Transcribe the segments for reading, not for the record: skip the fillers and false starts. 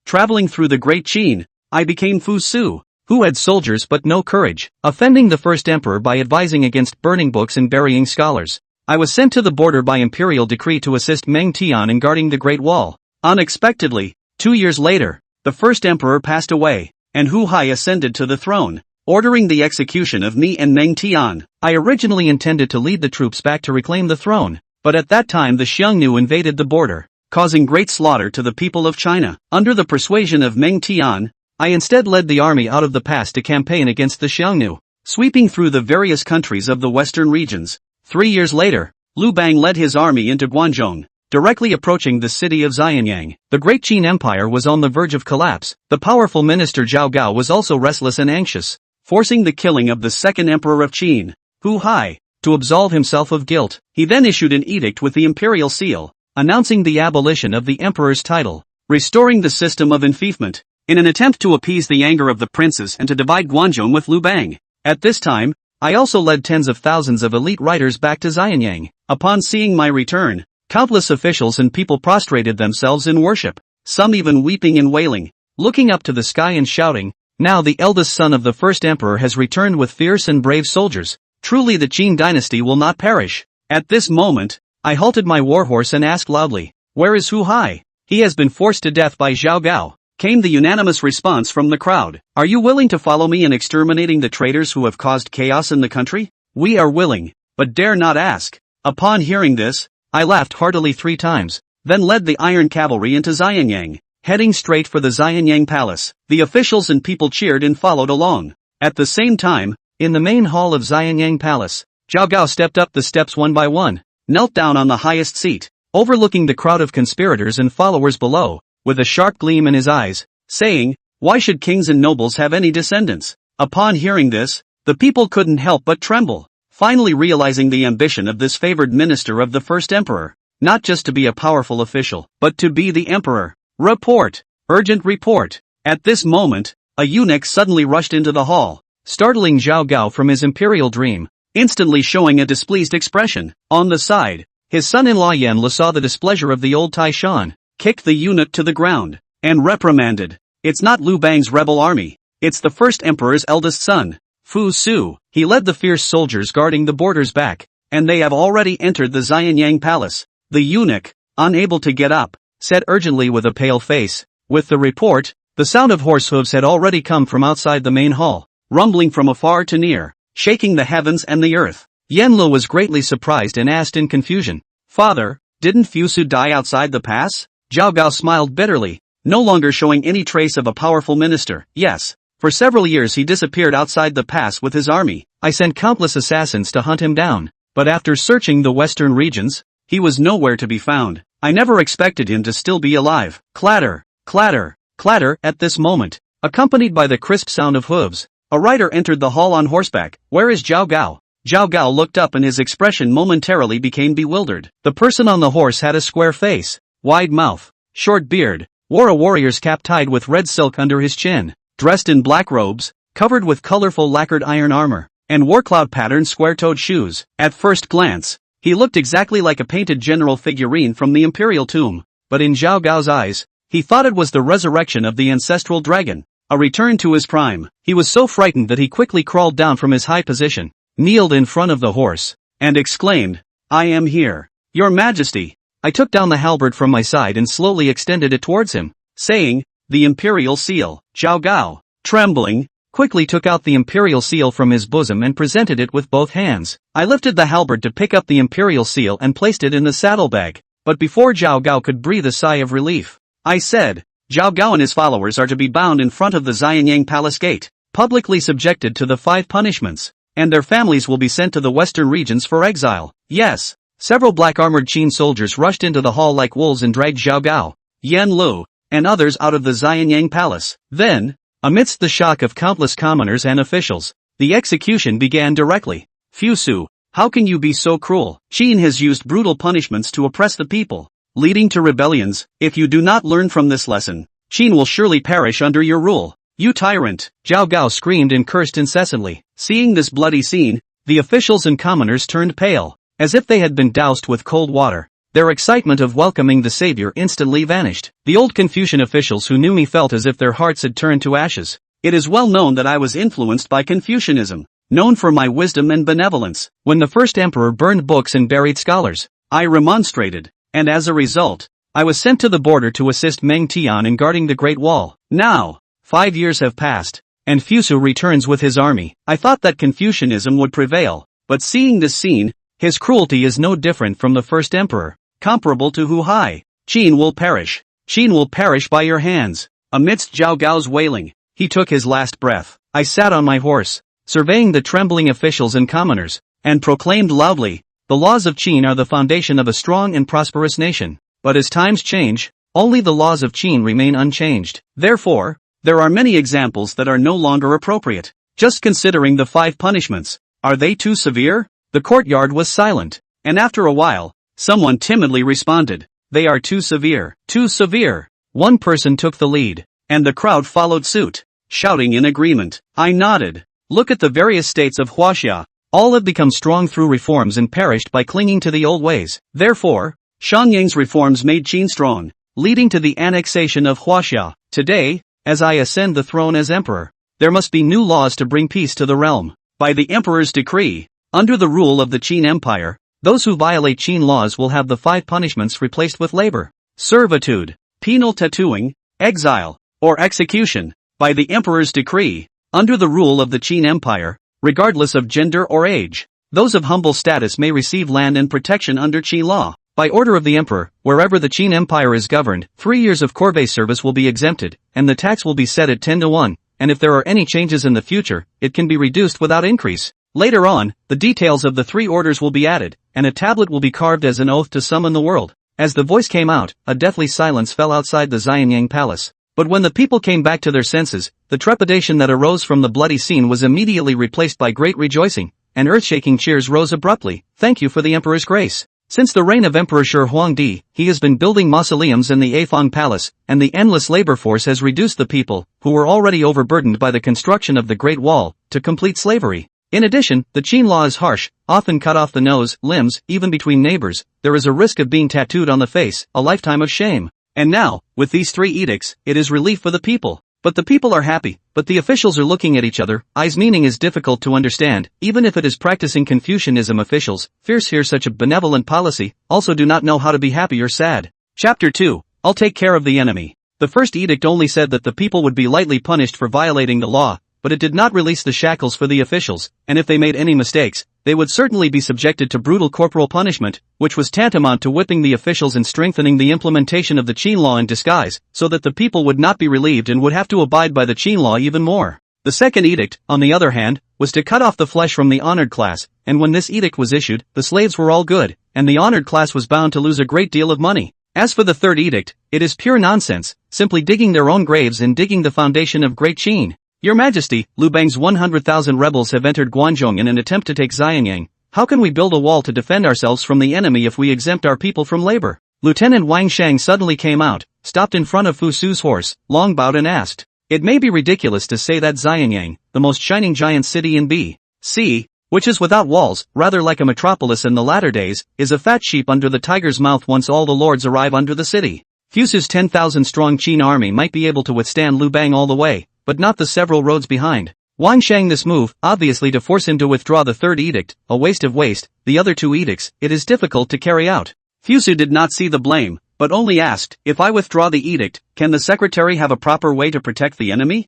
Traveling through the Great Qin, I became Fu Su, who had soldiers but no courage, offending the first emperor by advising against burning books and burying scholars. I was sent to the border by imperial decree to assist Meng Tian in guarding the Great Wall. Unexpectedly, 2 years later, the first emperor passed away, and Hu Hai ascended to the throne, ordering the execution of me and Meng Tian. I originally intended to lead the troops back to reclaim the throne, but at that time the Xiongnu invaded the border, causing great slaughter to the people of China. Under the persuasion of Meng Tian, I instead led the army out of the pass to campaign against the Xiongnu, sweeping through the various countries of the western regions. 3 years later, Liu Bang led his army into Guangzhou, directly approaching the city of Xianyang. The Great Qin Empire was on the verge of collapse. The powerful minister Zhao Gao was also restless and anxious, forcing the killing of the second emperor of Qin, Hu Hai, to absolve himself of guilt. He then issued an edict with the imperial seal, announcing the abolition of the emperor's title, restoring the system of enfeoffment, in an attempt to appease the anger of the princes and to divide Guangzhou with Liu Bang. At this time, I also led tens of thousands of elite riders back to Xianyang. Upon seeing my return, countless officials and people prostrated themselves in worship, some even weeping and wailing, looking up to the sky and shouting, "Now the eldest son of the first emperor has returned with fierce and brave soldiers. Truly the Qin Dynasty will not perish." At this moment, I halted my warhorse and asked loudly, "Where is Hu Hai?" "He has been forced to death by Zhao Gao," came the unanimous response from the crowd. "Are you willing to follow me in exterminating the traitors who have caused chaos in the country?" "We are willing, but dare not ask." Upon hearing this, I laughed heartily 3 times, then led the iron cavalry into Xianyang, heading straight for the Xianyang palace. The officials and people cheered and followed along. At the same time, in the main hall of Xianyang Palace, Zhao Gao stepped up the steps one by one, knelt down on the highest seat, overlooking the crowd of conspirators and followers below, with a sharp gleam in his eyes, saying, "Why should kings and nobles have any descendants?" Upon hearing this, the people couldn't help but tremble, finally realizing the ambition of this favored minister of the first emperor, not just to be a powerful official, but to be the emperor. "Report! Urgent report!" At this moment, a eunuch suddenly rushed into the hall, startling Zhao Gao from his imperial dream, instantly showing a displeased expression. On the side, his son-in-law Yan Le saw the displeasure of the old Taishan, kicked the eunuch to the ground, and reprimanded, "It's not Liu Bang's rebel army, it's the first emperor's eldest son, Fu Su. He led the fierce soldiers guarding the borders back, and they have already entered the Xianyang palace." The eunuch, unable to get up, said urgently with a pale face. With the report, the sound of horse hooves had already come from outside the main hall, rumbling from afar to near, shaking the heavens and the earth. Yanlu was greatly surprised and asked in confusion, "Father, didn't Fu Su die outside the pass?" Zhao Gao smiled bitterly, no longer showing any trace of a powerful minister. "Yes. For several years he disappeared outside the pass with his army. I sent countless assassins to hunt him down, but after searching the western regions, he was nowhere to be found. I never expected him to still be alive." Clatter, clatter, clatter. At this moment, accompanied by the crisp sound of hooves, a rider entered the hall on horseback. "Where is Zhao Gao?" Zhao Gao looked up and his expression momentarily became bewildered. The person on the horse had a square face, wide mouth, short beard, wore a warrior's cap tied with red silk under his chin, dressed in black robes, covered with colorful lacquered iron armor, and wore cloud-patterned square-toed shoes. At first glance, he looked exactly like a painted general figurine from the imperial tomb, but in Zhao Gao's eyes, he thought it was the resurrection of the ancestral dragon, a return to his prime. He was so frightened that he quickly crawled down from his high position, kneeled in front of the horse, and exclaimed, "I am here, Your Majesty." I took down the halberd from my side and slowly extended it towards him, saying, "The imperial seal." Zhao Gao, trembling, quickly took out the imperial seal from his bosom and presented it with both hands. I lifted the halberd to pick up the imperial seal and placed it in the saddlebag, but before Zhao Gao could breathe a sigh of relief, I said, "Zhao Gao and his followers are to be bound in front of the Xianyang palace gate, publicly subjected to the 5 punishments, and their families will be sent to the western regions for exile." "Yes." Several black-armored Qin soldiers rushed into the hall like wolves and dragged Zhao Gao, Yan Lu, and others out of the Xianyang palace. Then, amidst the shock of countless commoners and officials, the execution began directly. "Fu Su, how can you be so cruel? Qin has used brutal punishments to oppress the people, leading to rebellions. If you do not learn from this lesson, Qin will surely perish under your rule. You tyrant!" Zhao Gao screamed and cursed incessantly. Seeing this bloody scene, the officials and commoners turned pale, as if they had been doused with cold water. Their excitement of welcoming the savior instantly vanished. The old Confucian officials who knew me felt as if their hearts had turned to ashes. It is well known that I was influenced by Confucianism, known for my wisdom and benevolence. When the first emperor burned books and buried scholars, I remonstrated, and as a result, I was sent to the border to assist Meng Tian in guarding the Great Wall. Now, 5 years have passed, and Fusu returns with his army. I thought that Confucianism would prevail, but seeing this scene, his cruelty is no different from the first emperor, comparable to Hu Hai. Qin will perish. Qin will perish by your hands. Amidst Zhao Gao's wailing, he took his last breath. I sat on my horse, surveying the trembling officials and commoners, and proclaimed loudly, the laws of Qin are the foundation of a strong and prosperous nation. But as times change, only the laws of Qin remain unchanged. Therefore, there are many examples that are no longer appropriate. Just considering the 5 punishments, are they too severe? The courtyard was silent, and after a while, someone timidly responded, they are too severe. Too severe. One person took the lead, and the crowd followed suit, shouting in agreement. I nodded. Look at the various states of Huaxia. All have become strong through reforms and perished by clinging to the old ways. Therefore, Xiangyang's reforms made Qin strong, leading to the annexation of Huaxia. Today, as I ascend the throne as emperor, there must be new laws to bring peace to the realm. By the emperor's decree, under the rule of the Qin Empire, those who violate Qin laws will have the 5 punishments replaced with labor, servitude, penal tattooing, exile, or execution. By the emperor's decree, under the rule of the Qin Empire, regardless of gender or age, those of humble status may receive land and protection under Qin law. By order of the emperor, wherever the Qin Empire is governed, 3 years of corvée service will be exempted, and the tax will be set at 10 to 1, and if there are any changes in the future, it can be reduced without increase. Later on, the details of the 3 orders will be added, and a tablet will be carved as an oath to summon the world. As the voice came out, a deathly silence fell outside the Xianyang palace. But when the people came back to their senses, the trepidation that arose from the bloody scene was immediately replaced by great rejoicing, and earth-shaking cheers rose abruptly. Thank you for the emperor's grace. Since the reign of Emperor Shi Huangdi, he has been building mausoleums in the Afang Palace, and the endless labor force has reduced the people, who were already overburdened by the construction of the Great Wall, to complete slavery. In addition, the Qin law is harsh, often cut off the nose, limbs, even between neighbors. There is a risk of being tattooed on the face, a lifetime of shame. And now, with these 3 edicts, it is relief for the people. But the people are happy, but the officials are looking at each other. I's meaning is difficult to understand, even if it is practicing Confucianism. Officials, fierce hear such a benevolent policy, also do not know how to be happy or sad. Chapter 2. I'll take care of the enemy. The first edict only said that the people would be lightly punished for violating the law, but it did not release the shackles for the officials, and if they made any mistakes, they would certainly be subjected to brutal corporal punishment, which was tantamount to whipping the officials and strengthening the implementation of the Qin law in disguise, so that the people would not be relieved and would have to abide by the Qin law even more. The second edict, on the other hand, was to cut off the flesh from the honored class, and when this edict was issued, the slaves were all good, and the honored class was bound to lose a great deal of money. As for the third edict, it is pure nonsense, simply digging their own graves and digging the foundation of Great Qin. Your Majesty, Liu Bang's 100,000 rebels have entered Guangzhong in an attempt to take Xianyang. How can we build a wall to defend ourselves from the enemy if we exempt our people from labor? Lieutenant Wang Shang suddenly came out, stopped in front of Fu Su's horse, long bowed and asked, it may be ridiculous to say that Xianyang, the most shining giant city in B.C., which is without walls, rather like a metropolis in the latter days, is a fat sheep under the tiger's mouth once all the lords arrive under the city. Fusu's 10,000-strong Qin army might be able to withstand Liu Bang all the way, but not the several roads behind. Wang Shang this move, obviously to force him to withdraw the third edict, a waste of waste, the other 2 edicts, it is difficult to carry out. Fusu did not see the blame, but only asked, if I withdraw the edict, can the secretary have a proper way to protect the enemy?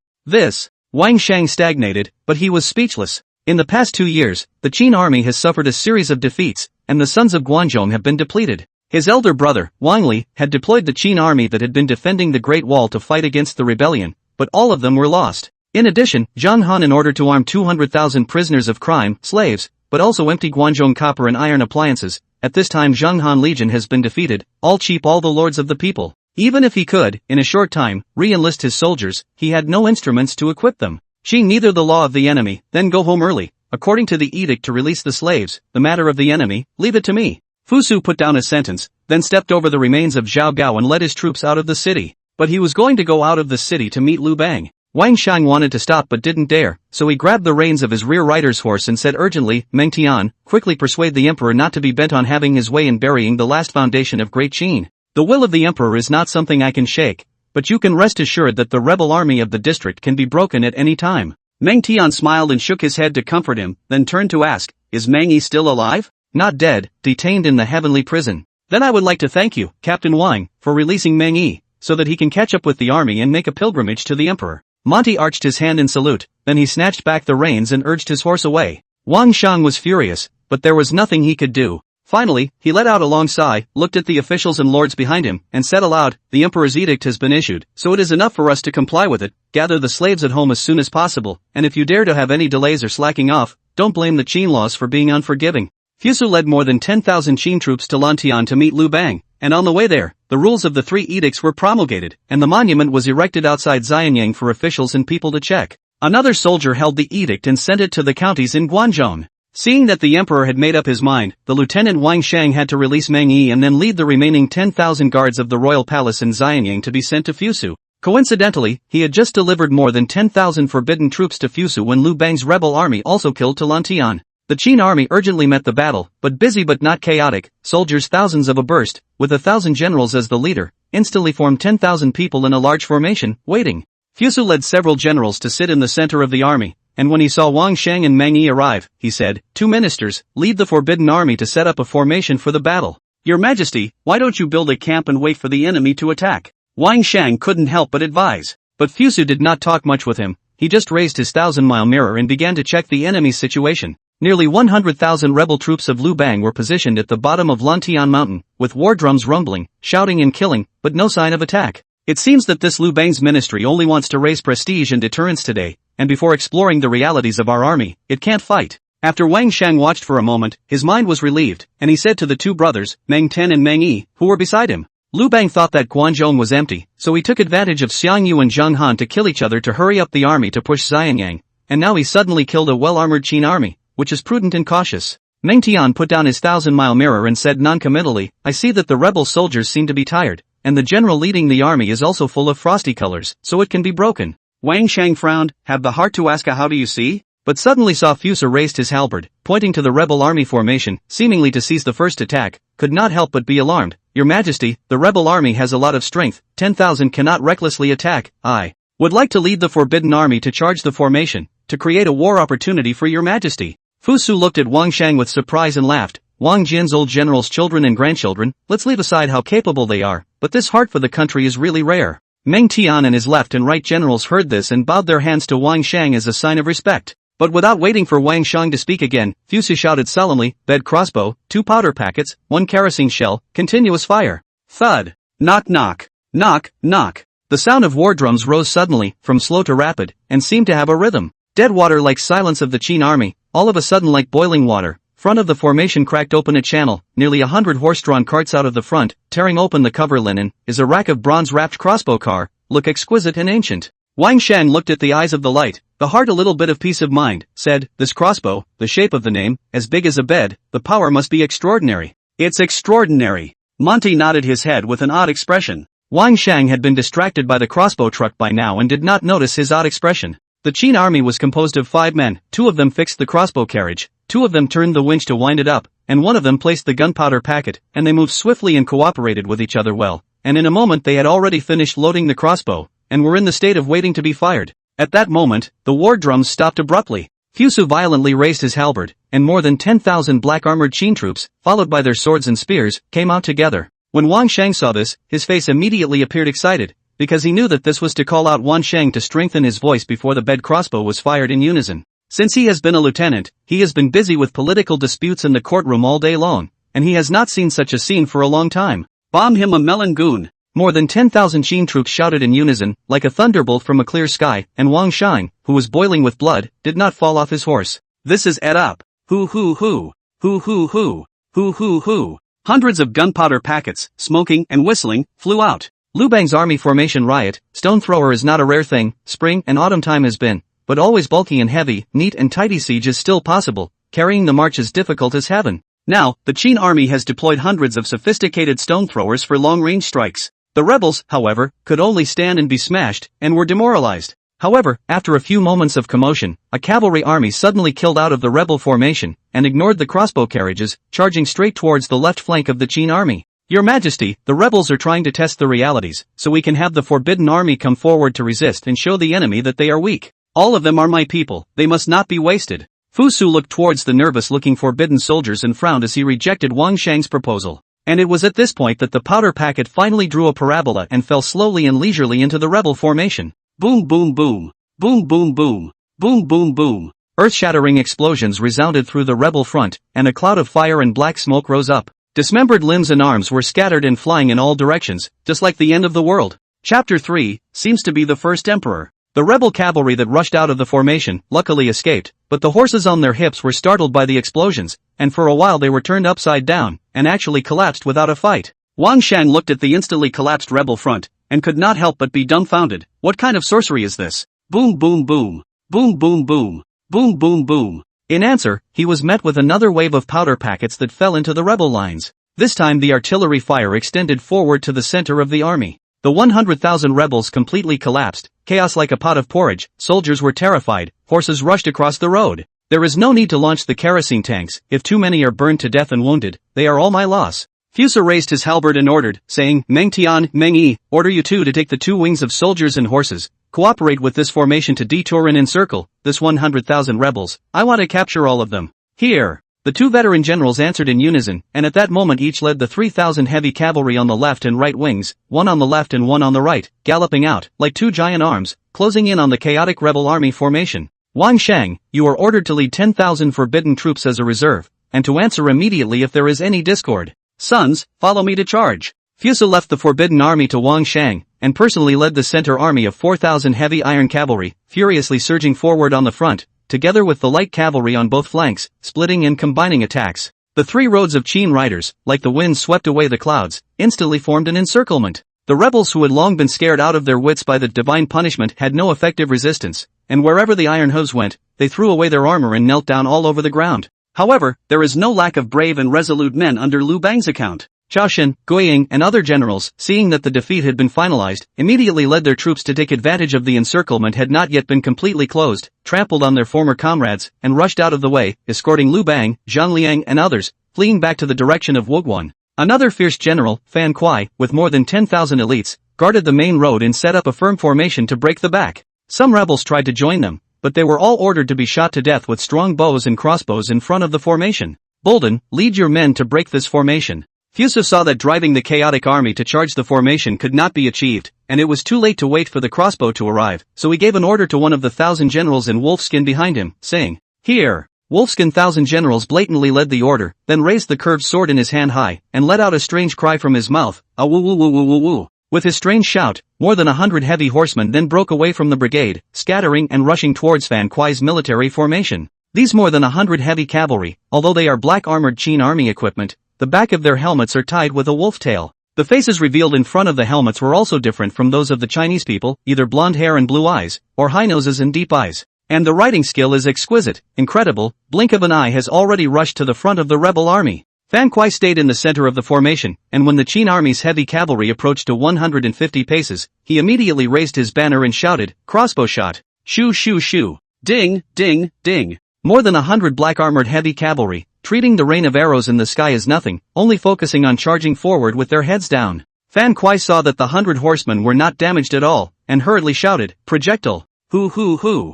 Wang Shang stagnated, but he was speechless. In the past 2 years, the Qin army has suffered a series of defeats, and the sons of Guangzhong have been depleted. His elder brother, Wang Li, had deployed the Qin army that had been defending the Great Wall to fight against the rebellion, but all of them were lost. In addition, Zhang Han in order to arm 200,000 prisoners of crime, slaves, but also empty Guangzhong copper and iron appliances. At this time Zhang Han Legion has been defeated, all cheap all the lords of the people. Even if he could, in a short time, re-enlist his soldiers, he had no instruments to equip them. She neither the law of the enemy, then go home early, according to the edict to release the slaves, the matter of the enemy, leave it to me. Fusu put down a sentence, then stepped over the remains of Zhao Gao and led his troops out of the city. But he was going to go out of the city to meet Liu Bang. Wang Shang wanted to stop but didn't dare, so he grabbed the reins of his rear rider's horse and said urgently, Meng Tian, quickly persuade the emperor not to be bent on having his way in burying the last foundation of Great Qin. The will of the emperor is not something I can shake, but you can rest assured that the rebel army of the district can be broken at any time. Meng Tian smiled and shook his head to comfort him, then turned to ask, is Meng Yi still alive? Not dead, detained in the heavenly prison. Then I would like to thank you, Captain Wang, for releasing Meng Yi, so that he can catch up with the army and make a pilgrimage to the emperor. Monty arched his hand in salute, then he snatched back the reins and urged his horse away. Wang Shang was furious, but there was nothing he could do. Finally, he let out a long sigh, looked at the officials and lords behind him, and said aloud, the emperor's edict has been issued, so it is enough for us to comply with it. Gather the slaves at home as soon as possible, and if you dare to have any delays or slacking off, don't blame the Qin laws for being unforgiving. Fusu led more than 10,000 Qin troops to Lantian to meet Liu Bang, and on the way there, the rules of the 3 edicts were promulgated, and the monument was erected outside Xianyang for officials and people to check. Another soldier held the edict and sent it to the counties in Guangzhou. Seeing that the emperor had made up his mind, the lieutenant Wang Shang had to release Meng Yi and then lead the remaining 10,000 guards of the royal palace in Xianyang to be sent to Fusu. Coincidentally, he had just delivered more than 10,000 forbidden troops to Fusu when Liu Bang's rebel army also killed Lantian. The Qin army urgently met the battle, but busy but not chaotic, soldiers thousands of abreast, with 1,000 generals as the leader, instantly formed 10,000 people in a large formation, waiting. Fusu led several generals to sit in the center of the army, and when he saw Wang Shang and Meng Yi arrive, he said, 2 ministers, lead the forbidden army to set up a formation for the battle. Your Majesty, why don't you build a camp and wait for the enemy to attack? Wang Shang couldn't help but advise. But Fusu did not talk much with him, he just raised his 1,000-mile mirror and began to check the enemy's situation. Nearly 100,000 rebel troops of Liu Bang were positioned at the bottom of Lantian Mountain, with war drums rumbling, shouting and killing, but no sign of attack. It seems that this Liu Bang's ministry only wants to raise prestige and deterrence today, and before exploring the realities of our army, it can't fight. After Wang Shang watched for a moment, his mind was relieved, and he said to the 2 brothers, Meng Ten and Meng Yi, who were beside him. Liu Bang thought that Guangzhou was empty, so he took advantage of Xiang Yu and Zhang Han to kill each other to hurry up the army to push Xianyang, and now he suddenly killed a well-armored Qin army, which is prudent and cautious. Meng Tian put down his 1,000-mile mirror and said non-committally, I see that the rebel soldiers seem to be tired, and the general leading the army is also full of frosty colors, so it can be broken. Wang Shang frowned, have the heart to ask how do you see? But suddenly saw Fusu raised his halberd, pointing to the rebel army formation, seemingly to seize the first attack, could not help but be alarmed. Your Majesty, the rebel army has a lot of strength, 10,000 cannot recklessly attack. I would like to lead the forbidden army to charge the formation, to create a war opportunity for your Majesty. Fusu looked at Wang Shang with surprise and laughed. Wang Jin's old general's children and grandchildren, let's leave aside how capable they are, but this heart for the country is really rare. Meng Tian and his left and right generals heard this and bowed their hands to Wang Shang as a sign of respect. But without waiting for Wang Shang to speak again, Fusu shouted sullenly, bed crossbow, 2 powder packets, 1 kerosene shell, continuous fire. Thud. Knock knock. Knock, knock. The sound of war drums rose suddenly, from slow to rapid, and seemed to have a rhythm. Dead water like silence of the Qin army, all of a sudden like boiling water. Front of the formation cracked open a channel, nearly 100 horse-drawn carts out of the front, tearing open the cover linen, is a rack of bronze-wrapped crossbow car, look exquisite and ancient. Wang Shang looked at the eyes of the light, the heart a little bit of peace of mind, said, this crossbow, the shape of the name, as big as a bed, the power must be extraordinary. It's extraordinary. Monty nodded his head with an odd expression. Wang Shang had been distracted by the crossbow truck by now and did not notice his odd expression. The Qin army was composed of 5 men, 2 of them fixed the crossbow carriage, 2 of them turned the winch to wind it up, and 1 of them placed the gunpowder packet, and they moved swiftly and cooperated with each other well, and in a moment they had already finished loading the crossbow, and were in the state of waiting to be fired. At that moment, the war drums stopped abruptly. Fusu violently raised his halberd, and more than 10,000 black-armored Qin troops, followed by their swords and spears, came out together. When Wang Shang saw this, his face immediately appeared excited, because he knew that this was to call out Wang Shang to strengthen his voice before the bed crossbow was fired in unison. Since he has been a lieutenant, he has been busy with political disputes in the courtroom all day long, and he has not seen such a scene for a long time. Bomb him a melon goon! More than 10,000 Qin troops shouted in unison, like a thunderbolt from a clear sky, and Wang Shang, who was boiling with blood, did not fall off his horse. This is et up. Hoo hoo hoo. Hoo hoo hoo. Hoo hoo hoo. Hundreds of gunpowder packets, smoking and whistling, flew out. Liu Bang's army formation riot, stone thrower is not a rare thing, spring and autumn time has been, but always bulky and heavy, neat and tidy siege is still possible, carrying the march is difficult as heaven. Now, the Qin army has deployed hundreds of sophisticated stone throwers for long-range strikes. The rebels, however, could only stand and be smashed, and were demoralized. However, after a few moments of commotion, a cavalry army suddenly killed out of the rebel formation, and ignored the crossbow carriages, charging straight towards the left flank of the Qin army. Your Majesty, the rebels are trying to test the realities, so we can have the forbidden army come forward to resist and show the enemy that they are weak. All of them are my people, they must not be wasted. Fu Su looked towards the nervous-looking forbidden soldiers and frowned as he rejected Wang Shang's proposal. And it was at this point that the powder packet finally drew a parabola and fell slowly and leisurely into the rebel formation. Boom boom boom. Boom boom boom. Boom boom boom. Earth-shattering explosions resounded through the rebel front, and a cloud of fire and black smoke rose up. Dismembered limbs and arms were scattered and flying in all directions, just like the end of the world. Chapter 3 seems to be the first emperor. The rebel cavalry that rushed out of the formation luckily escaped, but the horses on their hips were startled by the explosions, and for a while they were turned upside down, and actually collapsed without a fight. Wang Shang looked at the instantly collapsed rebel front, and could not help but be dumbfounded. What kind of sorcery is this? Boom boom boom. Boom boom boom. Boom boom boom. In answer, he was met with another wave of powder packets that fell into the rebel lines. This time the artillery fire extended forward to the center of the army. The 100,000 rebels completely collapsed, chaos like a pot of porridge, soldiers were terrified, horses rushed across the road. There is no need to launch the kerosene tanks, if too many are burned to death and wounded, they are all my loss. Fusa raised his halberd and ordered, saying, Meng Tian, Meng Yi, order you two to take the 2 wings of soldiers and horses, cooperate with this formation to detour and encircle this 100,000 rebels. I want to capture all of them. Here. The 2 veteran generals answered in unison, and at that moment each led the 3,000 heavy cavalry on the left and right wings, one on the left and one on the right, galloping out, like 2 giant arms, closing in on the chaotic rebel army formation. Wang Shang, you are ordered to lead 10,000 forbidden troops as a reserve, and to answer immediately if there is any discord. Sons, follow me to charge. Fusa left the forbidden army to Wang Shang, and personally led the center army of 4,000 heavy iron cavalry, furiously surging forward on the front, together with the light cavalry on both flanks, splitting and combining attacks. The 3 roads of Qin riders, like the wind swept away the clouds, instantly formed an encirclement. The rebels who had long been scared out of their wits by the divine punishment had no effective resistance, and wherever the iron hooves went, they threw away their armor and knelt down all over the ground. However, there is no lack of brave and resolute men under Liu Bang's account. Zhao Xin, Guiying, and other generals, seeing that the defeat had been finalized, immediately led their troops to take advantage of the encirclement had not yet been completely closed, trampled on their former comrades, and rushed out of the way, escorting Liu Bang, Zhang Liang and others, fleeing back to the direction of Wuguan. Another fierce general, Fan Kuai, with more than 10,000 elites, guarded the main road and set up a firm formation to break the back. Some rebels tried to join them, but they were all ordered to be shot to death with strong bows and crossbows in front of the formation. Bolden, lead your men to break this formation. Fusa saw that driving the chaotic army to charge the formation could not be achieved, and it was too late to wait for the crossbow to arrive, so he gave an order to one of the 1,000 generals in wolfskin behind him, saying, Here! Wolfskin 1,000 generals blatantly led the order, then raised the curved sword in his hand high, and let out a strange cry from his mouth, a woo woo woo woo woo woo. With his strange shout, more than 100 heavy horsemen then broke away from the brigade, scattering and rushing towards Fan Kuai's military formation. These more than 100 heavy cavalry, although they are black-armored Qin army equipment, the back of their helmets are tied with a wolf tail. The faces revealed in front of the helmets were also different from those of the Chinese people, either blonde hair and blue eyes, or high noses and deep eyes. And the riding skill is exquisite, incredible, blink of an eye has already rushed to the front of the rebel army. Fan Kuai stayed in the center of the formation, and when the Qin army's heavy cavalry approached to 150 paces, he immediately raised his banner and shouted, crossbow shot, shoo shoo shoo, ding, ding, ding. More than 100 black-armored heavy cavalry, treating the rain of arrows in the sky as nothing, only focusing on charging forward with their heads down. Fan Kuai saw that the 100 horsemen were not damaged at all, and hurriedly shouted, projectile, hoo hoo hoo.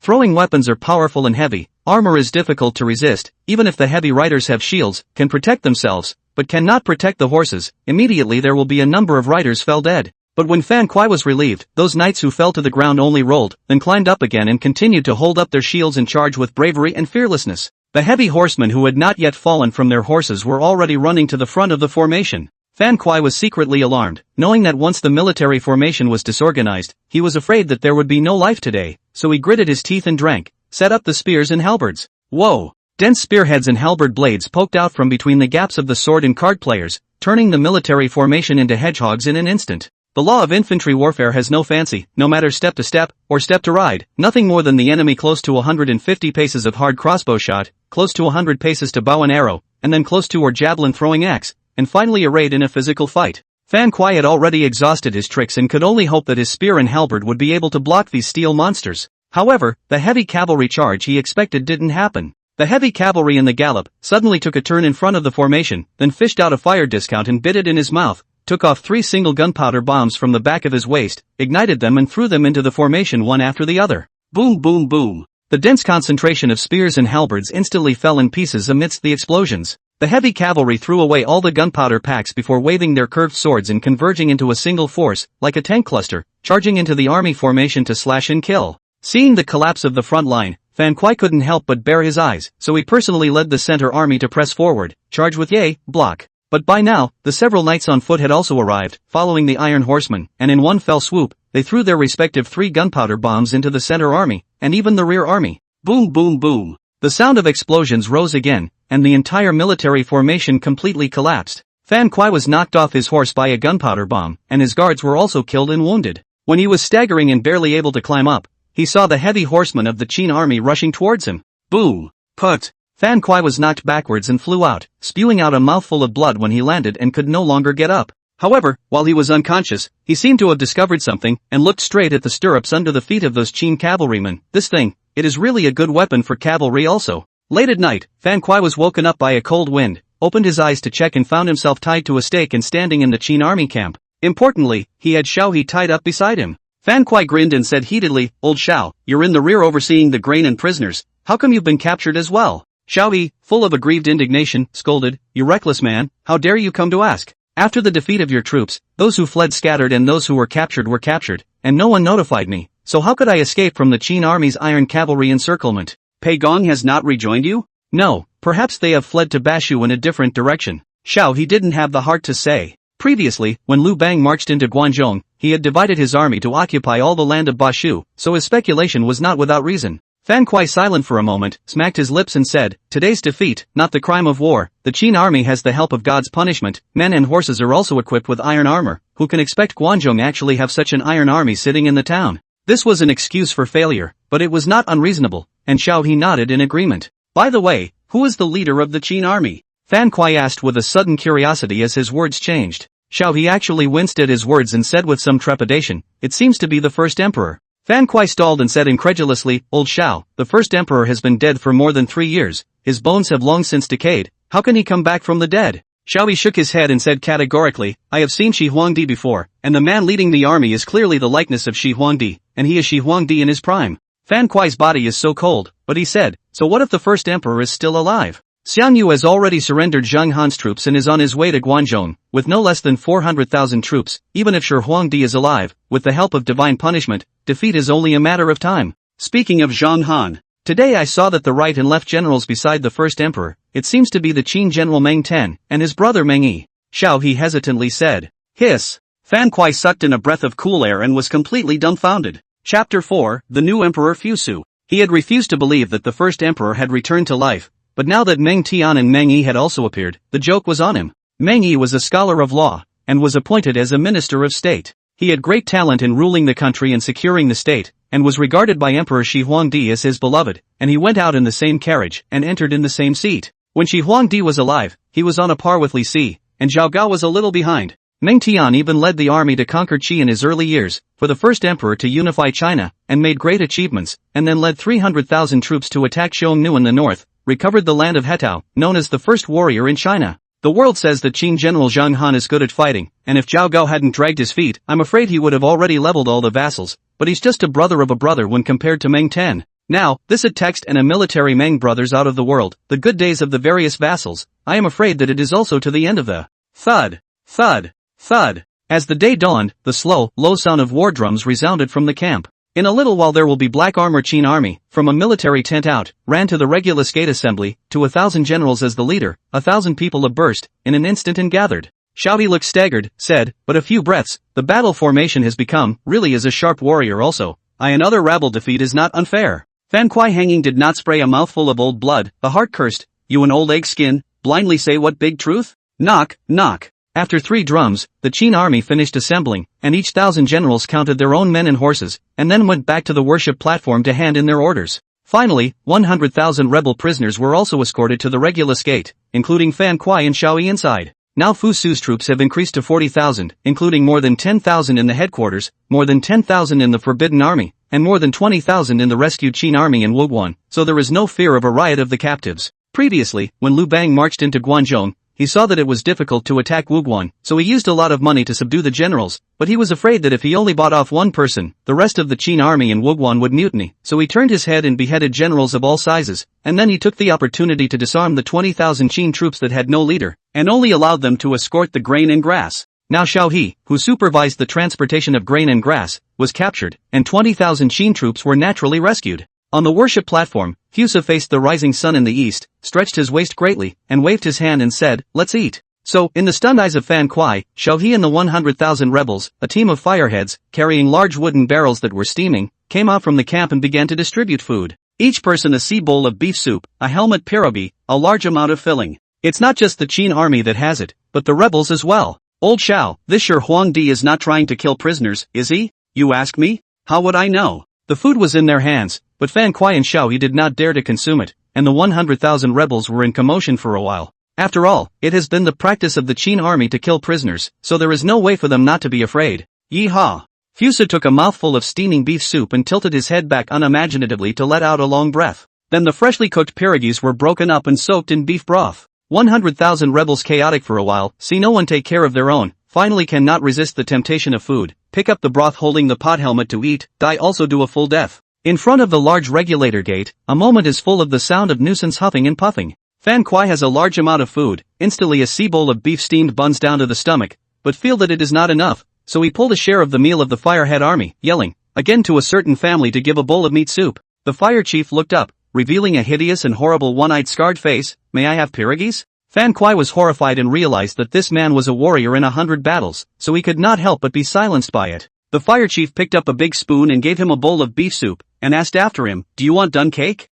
Throwing weapons are powerful and heavy, armor is difficult to resist, even if the heavy riders have shields, can protect themselves, but cannot protect the horses. Immediately there will be a number of riders fell dead. But when Fan Kuai was relieved, those knights who fell to the ground only rolled, then climbed up again and continued to hold up their shields and charge with bravery and fearlessness. The heavy horsemen who had not yet fallen from their horses were already running to the front of the formation. Fan Kuai was secretly alarmed, knowing that once the military formation was disorganized, he was afraid that there would be no life today, so he gritted his teeth and drank, set up the spears and halberds. Whoa! Dense spearheads and halberd blades poked out from between the gaps of the sword and card players, turning the military formation into hedgehogs in an instant. The law of infantry warfare has no fancy, no matter step to step, or step to ride, nothing more than the enemy close to 150 paces of hard crossbow shot, close to 100 paces to bow and arrow, and then close to or javelin throwing axe, and finally arrayed in a physical fight. Fan Kuai had already exhausted his tricks and could only hope that his spear and halberd would be able to block these steel monsters. However, the heavy cavalry charge he expected didn't happen. The heavy cavalry in the gallop suddenly took a turn in front of the formation, then fished out a fire discount and bit it in his mouth, took off 3 single gunpowder bombs from the back of his waist, ignited them and threw them into the formation one after the other. Boom boom boom. The dense concentration of spears and halberds instantly fell in pieces amidst the explosions. The heavy cavalry threw away all the gunpowder packs before waving their curved swords and converging into a single force, like a tank cluster, charging into the army formation to slash and kill. Seeing the collapse of the front line, Fan Kuai couldn't help but bare his eyes, so he personally led the center army to press forward, charge with yay, block. But by now, the several knights on foot had also arrived, following the Iron Horsemen, and in one fell swoop, they threw their respective 3 gunpowder bombs into the center army, and even the rear army. Boom boom boom. The sound of explosions rose again, and the entire military formation completely collapsed. Fan Kuai was knocked off his horse by a gunpowder bomb, and his guards were also killed and wounded. When he was staggering and barely able to climb up, he saw the heavy horsemen of the Qin army rushing towards him. Boom! Put! Fan Kuai was knocked backwards and flew out, spewing out a mouthful of blood when he landed and could no longer get up. However, while he was unconscious, he seemed to have discovered something, and looked straight at the stirrups under the feet of those Qin cavalrymen. This thing, it is really a good weapon for cavalry also. Late at night, Fan Kuai was woken up by a cold wind, opened his eyes to check and found himself tied to a stake and standing in the Qin army camp. Importantly, he had Xiao He tied up beside him. Fan Kuai grinned and said heatedly, "Old Xiao, you're in the rear overseeing the grain and prisoners, how come you've been captured as well?" Xiao He, full of aggrieved indignation, scolded, "You reckless man, how dare you come to ask? After the defeat of your troops, those who fled scattered and those who were captured, and no one notified me, so how could I escape from the Qin army's iron cavalry encirclement? Pei Gong has not rejoined you?" "No, perhaps they have fled to Bashu in a different direction." Xiao He didn't have the heart to say. Previously, when Liu Bang marched into Guangzhou, he had divided his army to occupy all the land of Bashu, so his speculation was not without reason. Fan Kuai, silent for a moment, smacked his lips and said, "Today's defeat, not the crime of war. The Qin army has the help of God's punishment. Men and horses are also equipped with iron armor. Who can expect Guangzhou actually have such an iron army sitting in the town?" This was an excuse for failure, but it was not unreasonable, and Xiao He nodded in agreement. "By the way, who is the leader of the Qin army?" Fan Kuai asked with a sudden curiosity as his words changed. Xiao He actually winced at his words and said with some trepidation, "It seems to be the first emperor." Fan Kuai stalled and said incredulously, "Old Xiao, the first emperor has been dead for more than 3 years, his bones have long since decayed, how can he come back from the dead?" Xiao He shook his head and said categorically, "I have seen Shi Huangdi before, and the man leading the army is clearly the likeness of Shi Huangdi, and he is Shi Huangdi in his prime." Fan Kuai's body is so cold, but he said, "So what if the first emperor is still alive?" Xiang Yu has already surrendered Zheng Han's troops and is on his way to Guangzhou, with no less than 400,000 troops. Even if Shi Huangdi is alive, with the help of divine punishment, defeat is only a matter of time. Speaking of Zheng Han, today I saw that the right and left generals beside the first emperor, it seems to be the Qin general Meng Ten, and his brother Meng Yi. Xiao He hesitantly said. Hiss. Fan Kuai sucked in a breath of cool air and was completely dumbfounded. Chapter 4, The New Emperor Fusu. He had refused to believe that the first emperor had returned to life. But now that Meng Tian and Meng Yi had also appeared, the joke was on him. Meng Yi was a scholar of law, and was appointed as a minister of state. He had great talent in ruling the country and securing the state, and was regarded by Emperor Shi Huangdi as his beloved, and he went out in the same carriage, and entered in the same seat. When Shi Huangdi was alive, he was on a par with Li Si, and Zhao Gao was a little behind. Meng Tian even led the army to conquer Qi in his early years, for the first emperor to unify China, and made great achievements, and then led 300,000 troops to attack Xiongnu in the north, recovered the land of Hetao, known as the first warrior in China. The world says that Qin General Zheng Han is good at fighting, and if Zhao Gao hadn't dragged his feet, I'm afraid he would have already leveled all the vassals, but he's just a brother of a brother when compared to Meng Ten. Now, this had text and a military Meng brothers out of the world, the good days of the various vassals, I am afraid that it is also to the end of the thud, thud, thud. As the day dawned, the slow, low sound of war drums resounded from the camp. In a little while there will be black armor Qin army, from a military tent out, ran to the Regulus Gate assembly, to 1,000 generals as the leader, 1,000 people abreast, in an instant and gathered. Xiao He looked staggered, said, but a few breaths, the battle formation has become, really as a sharp warrior also, another rabble defeat is not unfair. Fan Kuai hanging did not spray a mouthful of old blood, the heart cursed, you an old egg skin, blindly say what big truth? Knock, knock. After 3 drums, the Qin army finished assembling, and each 1,000 generals counted their own men and horses, and then went back to the worship platform to hand in their orders. Finally, 100,000 rebel prisoners were also escorted to the Regulus Gate, including Fan Kuai and Xiaoyi inside. Now Fu Su's troops have increased to 40,000, including more than 10,000 in the headquarters, more than 10,000 in the Forbidden Army, and more than 20,000 in the rescued Qin army in Wuguan, so there is no fear of a riot of the captives. Previously, when Liu Bang marched into Guanzhong, he saw that it was difficult to attack Wuguan, so he used a lot of money to subdue the generals, but he was afraid that if he only bought off one person, the rest of the Qin army in Wuguan would mutiny, so he turned his head and beheaded generals of all sizes, and then he took the opportunity to disarm the 20,000 Qin troops that had no leader, and only allowed them to escort the grain and grass. Now Xiao He, who supervised the transportation of grain and grass, was captured, and 20,000 Qin troops were naturally rescued. On the worship platform, Fu Su faced the rising sun in the east, stretched his waist greatly, and waved his hand and said, "Let's eat." So, in the stunned eyes of Fan Kuai, Xiao He and the 100,000 rebels, a team of fireheads, carrying large wooden barrels that were steaming, came out from the camp and began to distribute food. Each person a sea bowl of beef soup, a helmet pierogi, a large amount of filling. It's not just the Qin army that has it, but the rebels as well. Old Xiao, this sure Huangdi is not trying to kill prisoners, is he? You ask me? How would I know? The food was in their hands, but Fan Kuai and Xiao He did not dare to consume it, and the 100,000 rebels were in commotion for a while. After all, it has been the practice of the Qin army to kill prisoners, so there is no way for them not to be afraid. Yee-haw! Fu Su took a mouthful of steaming beef soup and tilted his head back unimaginatively to let out a long breath. Then the freshly cooked pierogies were broken up and soaked in beef broth. 100,000 rebels chaotic for a while, see no one take care of their own, finally cannot resist the temptation of food, pick up the broth holding the pot helmet to eat, die also do a full death. In front of the large regulator gate, a moment is full of the sound of nuisance huffing and puffing. Fan Kuai has a large amount of food, instantly a sea bowl of beef steamed buns down to the stomach, but feel that it is not enough, so he pulled a share of the meal of the firehead army, yelling, again to a certain family to give a bowl of meat soup. The fire chief looked up, revealing a hideous and horrible one-eyed scarred face. "May I have pierogies?" Fan Kuai was horrified and realized that this man was a warrior in 100 battles, so he could not help but be silenced by it. The fire chief picked up a big spoon and gave him a bowl of beef soup, and asked after him, "Do you want done cake?"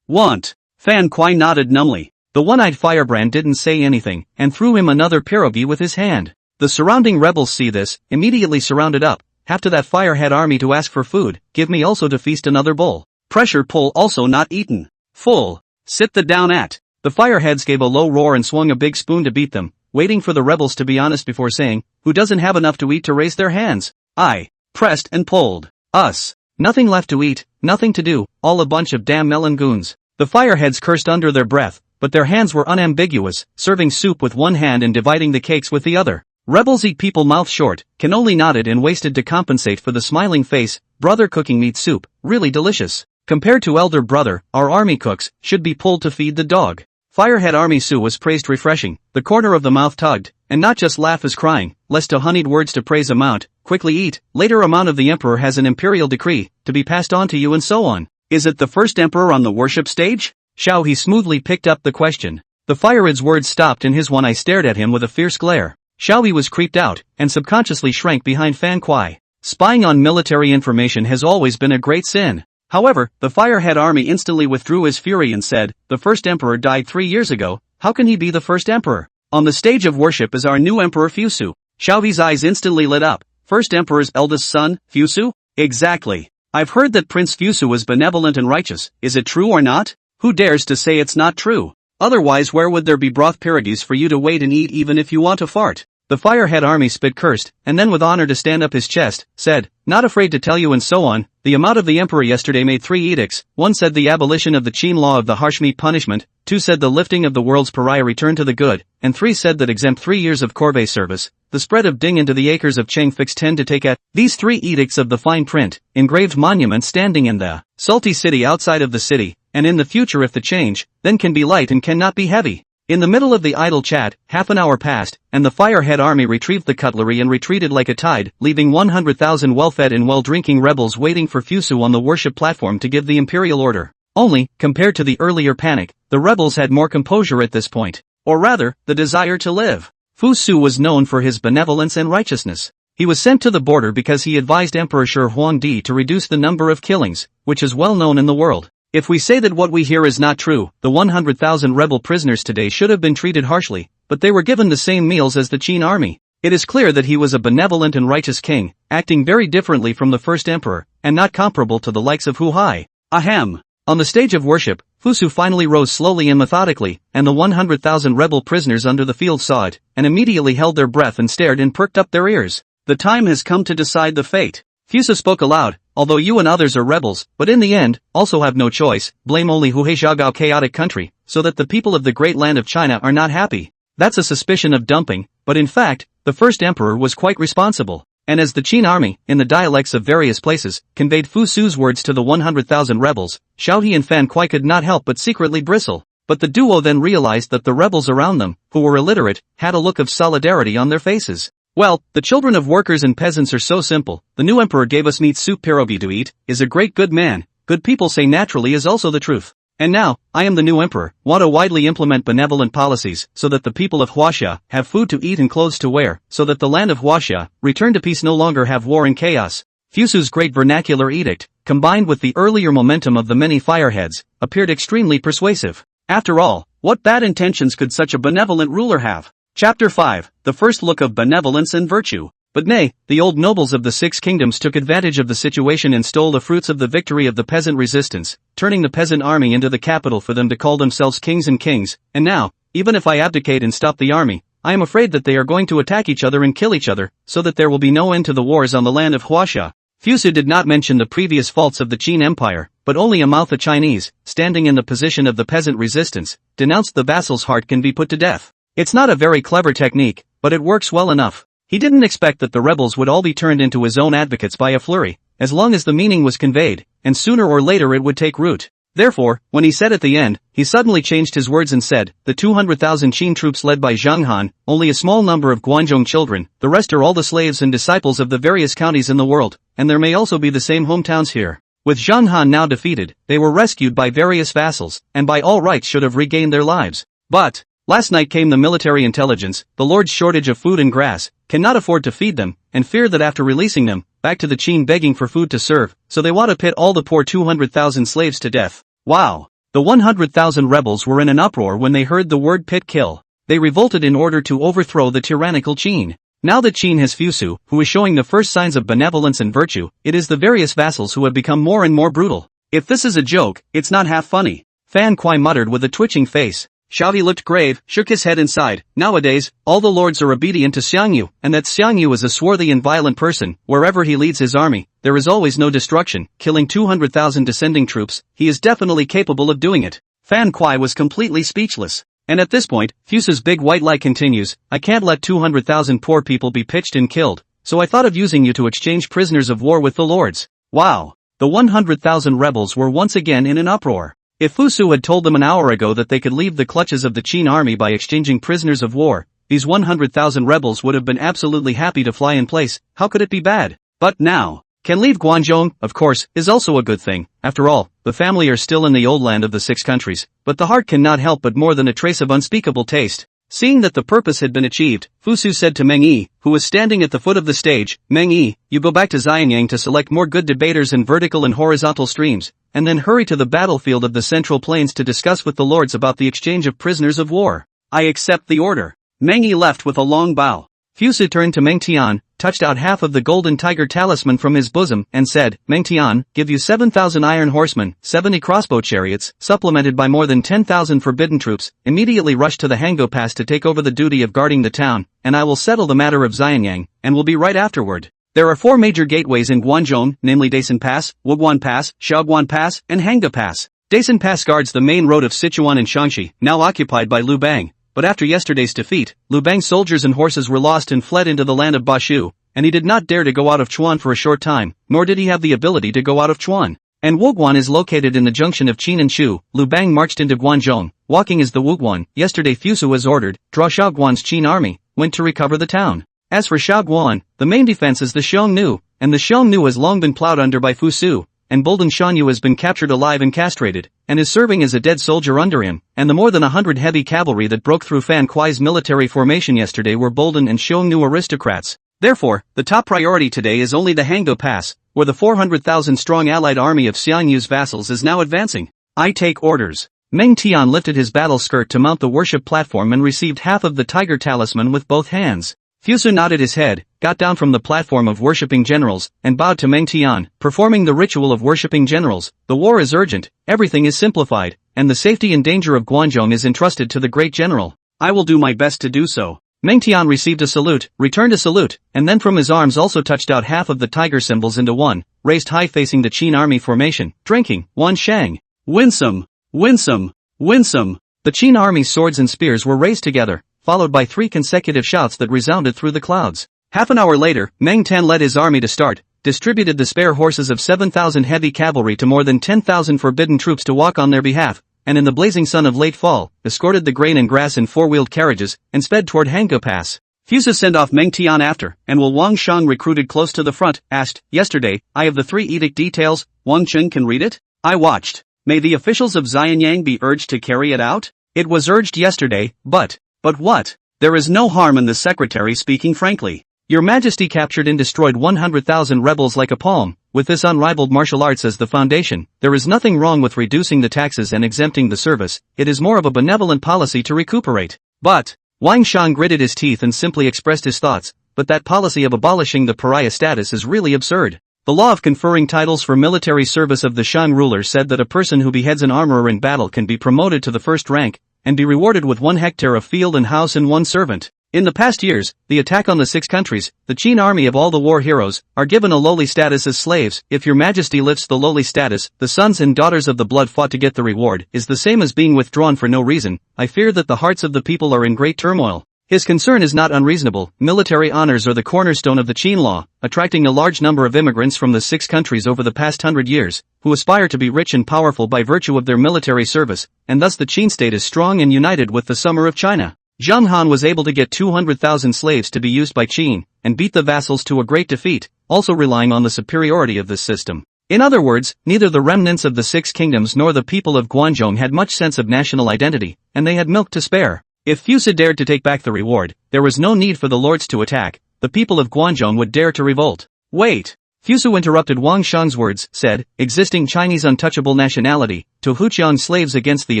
Want. Fan Kuai nodded numbly. The one-eyed firebrand didn't say anything, and threw him another pierogi with his hand. The surrounding rebels see this, immediately surrounded up, have to that firehead army to ask for food, give me also to feast another bowl. Pressure pull also not eaten. Full. Sit the down at. The fireheads gave a low roar and swung a big spoon to beat them, waiting for the rebels to be honest before saying, who doesn't have enough to eat to raise their hands? I. Pressed and pulled. Us. Nothing left to eat, nothing to do, all a bunch of damn melon goons. The fireheads cursed under their breath, but their hands were unambiguous, serving soup with one hand and dividing the cakes with the other. Rebels eat people mouth short, can only nodded and wasted to compensate for the smiling face. Brother cooking meat soup, really delicious. Compared to elder brother, our army cooks, should be pulled to feed the dog. Firehead Army Sue was praised refreshing, the corner of the mouth tugged, and not just laugh as crying, lest to honeyed words to praise amount, quickly eat, later amount of the emperor has an imperial decree, to be passed on to you and so on. Is it the first emperor on the worship stage? Xiao He smoothly picked up the question. The firehead's words stopped and his one eye stared at him with a fierce glare. Xiao He was creeped out, and subconsciously shrank behind Fan Kuai. Spying on military information has always been a great sin. However, the Firehead army instantly withdrew his fury and said, the first emperor died 3 years ago, how can he be the first emperor? On the stage of worship is our new emperor Fusu. Xiao He's eyes instantly lit up. First emperor's eldest son, Fusu? Exactly. I've heard that Prince Fusu was benevolent and righteous, is it true or not? Who dares to say it's not true? Otherwise where would there be broth pierogies for you to wait and eat even if you want to fart? The Firehead army spit cursed, and then with honor to stand up his chest, said, not afraid to tell you and so on, the amount of the emperor yesterday made 3 edicts, 1 said the abolition of the Qin law of the harsh meat punishment, 2 said the lifting of the world's pariah return to the good, and 3 said that exempt 3 years of corvée service, the spread of ding into the acres of Cheng fixed 10 to take at, these 3 edicts of the fine print, engraved monument standing in the salty city outside of the city, and in the future if the change, then can be light and cannot be heavy. In the middle of the idle chat, half an hour passed, and the Firehead army retrieved the cutlery and retreated like a tide, leaving 100,000 well-fed and well-drinking rebels waiting for Fusu on the worship platform to give the imperial order. Only, compared to the earlier panic, the rebels had more composure at this point. Or rather, the desire to live. Fusu was known for his benevolence and righteousness. He was sent to the border because he advised Emperor Shi Huangdi to reduce the number of killings, which is well known in the world. If we say that what we hear is not true, the 100,000 rebel prisoners today should have been treated harshly, but they were given the same meals as the Qin army. It is clear that he was a benevolent and righteous king, acting very differently from the first emperor, and not comparable to the likes of Hu Hai. Ahem. On the stage of worship, Fusu finally rose slowly and methodically, and the 100,000 rebel prisoners under the field saw it, and immediately held their breath and stared and perked up their ears. The time has come to decide the fate. Fusu spoke aloud, although you and others are rebels, but in the end, also have no choice, blame only Hu Heizhaogao chaotic country, so that the people of the great land of China are not happy. That's a suspicion of dumping, but in fact, the first emperor was quite responsible. And as the Qin army, in the dialects of various places, conveyed Fu Su's words to the 100,000 rebels, Xiao He and Fan Kuai could not help but secretly bristle. But the duo then realized that the rebels around them, who were illiterate, had a look of solidarity on their faces. Well, the children of workers and peasants are so simple. The new emperor gave us meat soup pierogi to eat, is a great good man. Good people say naturally is also the truth. And now, I am the new emperor, want to widely implement benevolent policies, so that the people of Huaxia have food to eat and clothes to wear, so that the land of Huaxia, return to peace no longer have war and chaos. Fusu's great vernacular edict, combined with the earlier momentum of the many fireheads, appeared extremely persuasive. After all, what bad intentions could such a benevolent ruler have? Chapter 5, The First Look of Benevolence and Virtue. But nay, the old nobles of the Six Kingdoms took advantage of the situation and stole the fruits of the victory of the peasant resistance, turning the peasant army into the capital for them to call themselves kings, and now, even if I abdicate and stop the army, I am afraid that they are going to attack each other and kill each other, so that there will be no end to the wars on the land of Huaxia. Fusu did not mention the previous faults of the Qin Empire, but only a Chinese, standing in the position of the peasant resistance, denounced the vassal's heart can be put to death. It's not a very clever technique, but it works well enough. He didn't expect that the rebels would all be turned into his own advocates by a flurry, as long as the meaning was conveyed, and sooner or later it would take root. Therefore, when he said at the end, he suddenly changed his words and said, the 200,000 Qin troops led by Zhang Han, only a small number of Guanzhong children, the rest are all the slaves and disciples of the various counties in the world, and there may also be the same hometowns here. With Zhang Han now defeated, they were rescued by various vassals, and by all rights should have regained their lives. But, last night came the military intelligence, the lord's shortage of food and grass, cannot afford to feed them, and fear that after releasing them, back to the Qin begging for food to serve, so they want to pit all the poor 200,000 slaves to death. Wow! The 100,000 rebels were in an uproar when they heard the word pit kill. They revolted in order to overthrow the tyrannical Qin. Now that Qin has Fusu, who is showing the first signs of benevolence and virtue, it is the various vassals who have become more and more brutal. If this is a joke, it's not half funny. Fan Kuai muttered with a twitching face. Xiaohi looked grave, shook his head and sighed. Nowadays, all the lords are obedient to Xiangyu, and that Xiangyu is a swarthy and violent person. Wherever he leads his army, there is always no destruction, killing 200,000 descending troops. He is definitely capable of doing it. Fan Kuai was completely speechless. And at this point, Fusu's big white lie continues, I can't let 200,000 poor people be pitched and killed, so I thought of using you to exchange prisoners of war with the lords. Wow! The 100,000 rebels were once again in an uproar. If Fusu had told them an hour ago that they could leave the clutches of the Qin army by exchanging prisoners of war, these 100,000 rebels would have been absolutely happy to fly in place. How could it be bad? But now, can leave Guanzhong, of course, is also a good thing. After all, the family are still in the old land of the six countries, but the heart cannot help but more than a trace of unspeakable taste. Seeing that the purpose had been achieved, Fusu said to Meng Yi, who was standing at the foot of the stage, Meng Yi, you go back to Xianyang to select more good debaters in vertical and horizontal streams, and then hurry to the battlefield of the Central Plains to discuss with the lords about the exchange of prisoners of war. I accept the order. Meng Yi left with a long bow. Fusu turned to Meng Tian, touched out half of the golden tiger talisman from his bosom, and said, Meng Tian, give you 7,000 iron horsemen, 70 crossbow chariots, supplemented by more than 10,000 forbidden troops, immediately rush to the Hango Pass to take over the duty of guarding the town, and I will settle the matter of Xianyang, and will be right afterward. There are 4 major gateways in Guanzhong, namely Daisen Pass, Wuguan Pass, Shaoguan Pass, and Hangda Pass. Daisen Pass guards the main road of Sichuan and Shaanxi, now occupied by Liu Bang. But after yesterday's defeat, Liu Bang's soldiers and horses were lost and fled into the land of Bashu, and he did not dare to go out of Chuan for a short time, nor did he have the ability to go out of Chuan. And Wuguan is located in the junction of Qin and Shu. Liu Bang marched into Guanzhong, walking as the Wuguan. Yesterday Fusu was ordered, draw Shaoguan's Qin army, went to recover the town. As for Shaoguan, the main defense is the Xiongnu, and the Xiongnu has long been plowed under by Fusu, and Bolden Shanyu has been captured alive and castrated, and is serving as a dead soldier under him, and the more than 100 heavy cavalry that broke through Fan Kuai's military formation yesterday were Bolden and Xiongnu aristocrats. Therefore, the top priority today is only the Hangdo Pass, where the 400,000 strong allied army of Xianyu's vassals is now advancing. I take orders. Meng Tian lifted his battle skirt to mount the worship platform and received half of the tiger talisman with both hands. Fusu nodded his head, got down from the platform of worshipping generals, and bowed to Meng Tian, performing the ritual of worshipping generals. The war is urgent, everything is simplified, and the safety and danger of Guanzhong is entrusted to the great general. I will do my best to do so. Meng Tian received a salute, returned a salute, and then from his arms also touched out half of the tiger symbols into one, raised high facing the Qin army formation, drinking, Wan Shang. Winsome, winsome, winsome. The Qin army's swords and spears were raised together, followed by 3 consecutive shouts that resounded through the clouds. Half an hour later, Meng Tan led his army to start, distributed the spare horses of 7,000 heavy cavalry to more than 10,000 forbidden troops to walk on their behalf, and in the blazing sun of late fall, escorted the grain and grass in 4-wheeled carriages, and sped toward Hango Pass. Fusa sent off Meng Tian after, and will Wang Shang recruited close to the front, asked, yesterday, I have the 3 edict details, Wang Chen can read it? I watched. May the officials of Xianyang be urged to carry it out? It was urged yesterday, but what? There is no harm in the secretary speaking frankly. Your Majesty captured and destroyed 100,000 rebels like a palm. With this unrivaled martial arts as the foundation, there is nothing wrong with reducing the taxes and exempting the service. It is more of a benevolent policy to recuperate. But Wang Shang gritted his teeth and simply expressed his thoughts, but that policy of abolishing the pariah status is really absurd. The law of conferring titles for military service of the Shang ruler said that a person who beheads an armorer in battle can be promoted to the first rank, and be rewarded with 1 hectare of field and house and 1 servant. In the past years, the attack on the 6 countries, the Qin army of all the war heroes, are given a lowly status as slaves. If your Majesty lifts the lowly status, the sons and daughters of the blood fought to get the reward, is the same as being withdrawn for no reason. I fear that the hearts of the people are in great turmoil. His concern is not unreasonable. Military honors are the cornerstone of the Qin law, attracting a large number of immigrants from the 6 countries over the past 100 years, who aspire to be rich and powerful by virtue of their military service, and thus the Qin state is strong and united with the summer of China. Zheng Han was able to get 200,000 slaves to be used by Qin, and beat the vassals to a great defeat, also relying on the superiority of this system. In other words, neither the remnants of the 6 kingdoms nor the people of Guanzhong had much sense of national identity, and they had milk to spare. If Fusa dared to take back the reward, there was no need for the lords to attack. The people of Guanzhong would dare to revolt. Wait! Fusu interrupted Wang Shang's words, said, existing Chinese untouchable nationality, to Huqiang slaves against the